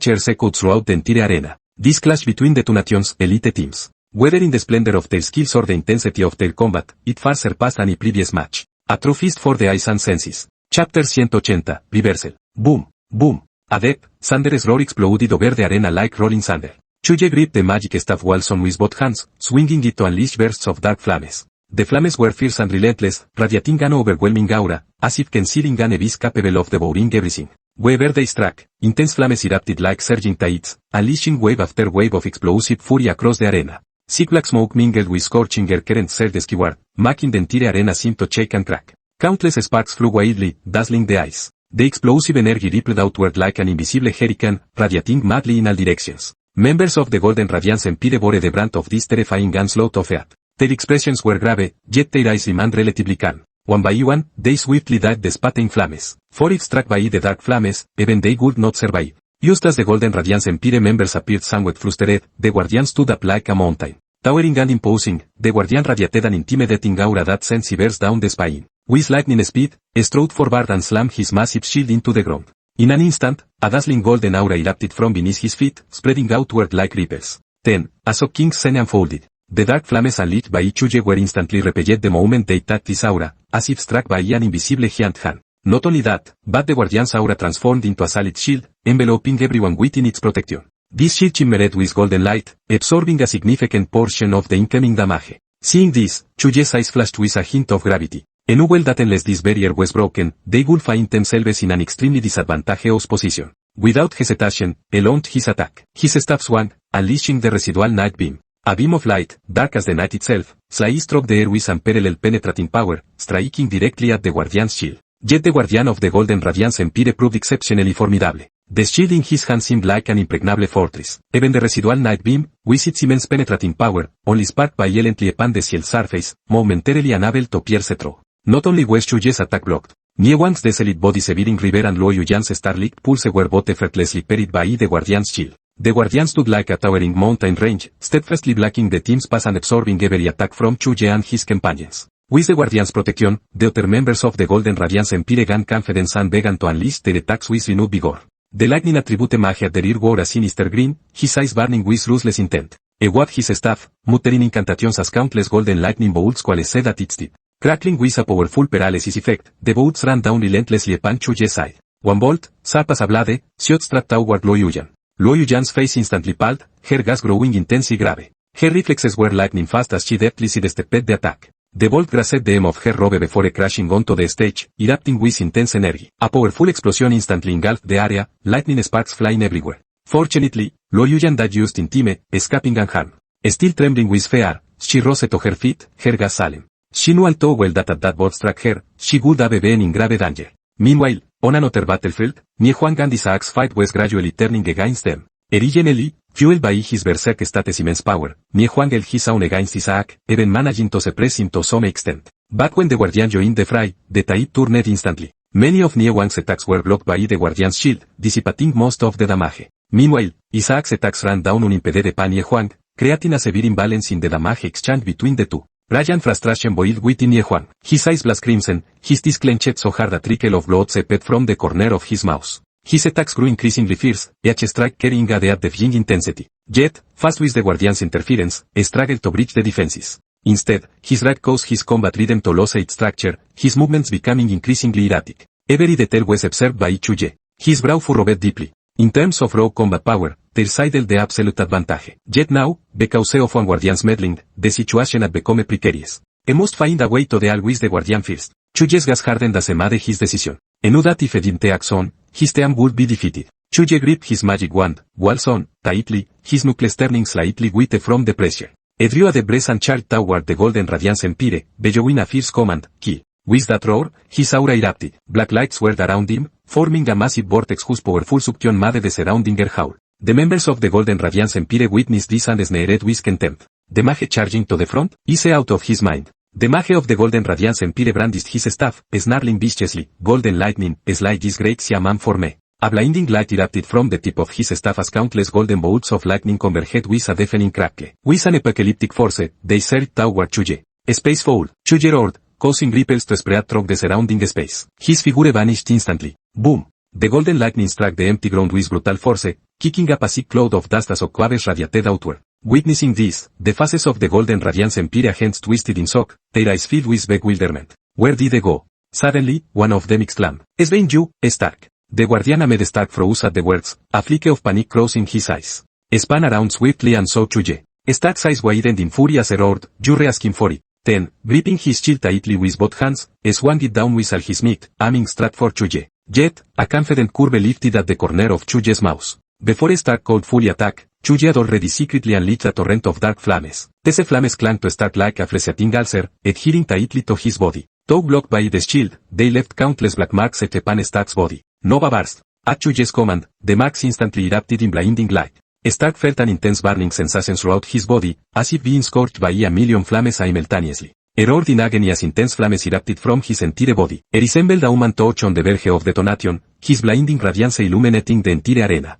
cheers echoed throughout the entire arena. This clash between the two nations' elite teams, whether in the splendor of their skills or the intensity of their combat, it far surpassed any previous match. A true feast for the eyes and senses. Chapter 180, Reversal. Boom, boom. A deep, thunderous roar exploded over the arena like rolling thunder. Chu Ye gripped the magic staff Walson with both hands, swinging it to unleash bursts of dark flames. The flames were fierce and relentless, radiating an overwhelming aura, as if concealing an abyss capable of devouring everything. Wherever they struck, intense flames erupted like surging tides, unleashing wave after wave of explosive fury across the arena. Thick black smoke mingled with scorching air currents surged skyward, making the entire arena seem to shake and crack. Countless sparks flew wildly, dazzling the eyes. The explosive energy rippled outward like an invisible hurricane, radiating madly in all directions. Members of the Golden Radiance Empire bore the brunt of this terrifying onslaught of earth. Their expressions were grave, yet their eyes remained relatively calm. One by one, they swiftly died the spatting flames. For if struck by the dark flames, even they would not survive. Just as the Golden Radiance Empire members appeared somewhat frustrated, the Guardian stood up like a mountain. Towering and imposing, the Guardian radiated an intimidating aura that sent shivers down the spine. With lightning speed, strode forward and slammed his massive shield into the ground. In an instant, a dazzling golden aura erupted from beneath his feet, spreading outward like ripples. Then, as of King's scene unfolded, the dark flames unleashed by Chu Ye were instantly repelled the moment they touched this aura, as if struck by an invisible giant hand. Not only that, but the Guardian's aura transformed into a solid shield, enveloping everyone within its protection. This shield shimmered with golden light, absorbing a significant portion of the incoming damage. Seeing this, Chu Ye's eyes flashed with a hint of gravity. He knew well that unless this barrier was broken, they would find themselves in an extremely disadvantageous position. Without hesitation, he launched his attack. His staff swung, unleashing the residual night beam. A beam of light, dark as the night itself, sliced struck the air with unparalleled penetrating power, striking directly at the Guardian's shield. Yet the Guardian of the Golden Radiance Empire proved exceptionally formidable. The shield in his hand seemed like an impregnable fortress. Even the residual night beam, with its immense penetrating power, only sparked violently upon the shield's surface, momentarily unable to pierce through. Not only was Chu Ye's attack blocked, Niewang's desolate body severing river and Luo Yuyan's star-lit pulse were both effortlessly parried by the Guardian's shield. The Guardian stood like a towering mountain range, steadfastly blocking the team's path and absorbing every attack from Chu Ye and his companions. With the Guardian's protection, the other members of the Golden Radiance Empire gained confidence and began to unleash their attacks with renewed vigor. The lightning attribute mage at the rear wore a sinister grin, his eyes burning with ruthless intent. He waved his staff, muttering incantations as countless golden lightning bolts coalesced at its tip. Crackling with a powerful paralysis effect, the bolts ran down relentlessly upon Chu Ye's side. One bolt, sharp as a blade, shot straight toward Luo Yuyan. Luo Yuyan's face instantly paled, her gaze growing intensely grave. Her reflexes were lightning fast as she deftly sidestepped the attack. The bolt grazed the hem of her robe before crashing onto the stage, erupting with intense energy. A powerful explosion instantly engulfed the area, lightning sparks flying everywhere. Fortunately, Luo Yuyan died just in time, escaping unharmed. Still trembling with fear, she rose to her feet, her gaze solemn. She knew all too well that at that bolt struck her, she would have been in grave danger. Meanwhile, on another battlefield, Niewang and Isaac's fight was gradually turning against them. Originally, fueled by his berserk status' immense power, Niewang held his own against Isaac, even managing to suppress him to some extent. But when the Guardian joined the fray, the tide turned instantly. Many of Niewang's attacks were blocked by the Guardian's shield, dissipating most of the damage. Meanwhile, Isaac's attacks ran down unimpeded upon Niewang, creating a severe imbalance in the damage exchange between the two. Ryan's frustration boiled within Niewang. His eyes blazed crimson, his teeth clenched so hard a trickle of blood seeped from the corner of his mouth. His attacks grew increasingly fierce, each strike carrying a death-defying intensity. Yet, fast with the Guardian's interference, struggled to breach the defenses. Instead, his rage caused his combat rhythm to lose its structure, his movements becoming increasingly erratic. Every detail was observed by Chu Ye. His brow furrowed deeply. In terms of raw combat power, their side held the absolute advantage. Yet now, because of one Guardian's meddling, the situation had become precarious. He must find a way to deal with the Guardian first. Chu Ye's gas hardened as he made his decision. He knew that if he didn't act on, his team would be defeated. Chu Ye gripped his magic wand, walls on, tightly, his knuckles turning slightly white from the pressure. He drew a deep breath and charged toward the golden radiance empire, bellowing a fierce command, kill. With that roar, his aura erupted. Black lights swirled around him, forming a massive vortex whose powerful suction made the surrounding air howl. The members of the Golden Radiance Empire witnessed this and sneered with contempt. The mage charging to the front, is out of his mind. The mage of the Golden Radiance Empire brandished his staff, snarling viciously, "Golden lightning, slide this great shaman for me." A blinding light erupted from the tip of his staff as countless golden bolts of lightning converged with a deafening crackle. With an apocalyptic force, they surged toward Chu Ye. "Space foul!" Chu Ye roared, causing ripples to spread through the surrounding space. His figure vanished instantly. Boom! The golden lightning struck the empty ground with brutal force, kicking up a thick cloud of dust as waves radiated outward. Witnessing this, the faces of the Golden Radiance Empire agents twisted in shock, their eyes filled with bewilderment. "Where did they go?" Suddenly, one of them exclaimed, "Sven you, Stark." The Guardian Ahmed Stark froze at the words, a flicker of panic crossing his eyes. He spun around swiftly and saw Chu Ye. Stark's eyes widened in fury as he roared, "You're asking for it." Then, gripping his shield tightly with both hands, he swung it down with all his might, aiming straight for Chu Ye. Yet, a confident curve lifted at the corner of Chu Ye's mouth. Before Stark could fully attack, Chu Ye had already secretly unleashed a torrent of dark flames. These flames clung to Stark like a freezing ulcer, adhering tightly to his body. Though blocked by the shield, they left countless black marks upon Stark's body. Nova burst. At Chu Ye's command, the marks instantly erupted in blinding light. Stark felt an intense burning sensation throughout his body, as if being scorched by a million flames simultaneously. He roared in agony as intense flames erupted from his entire body. He resembled a human torch on the verge of detonation, his blinding radiance illuminating the entire arena.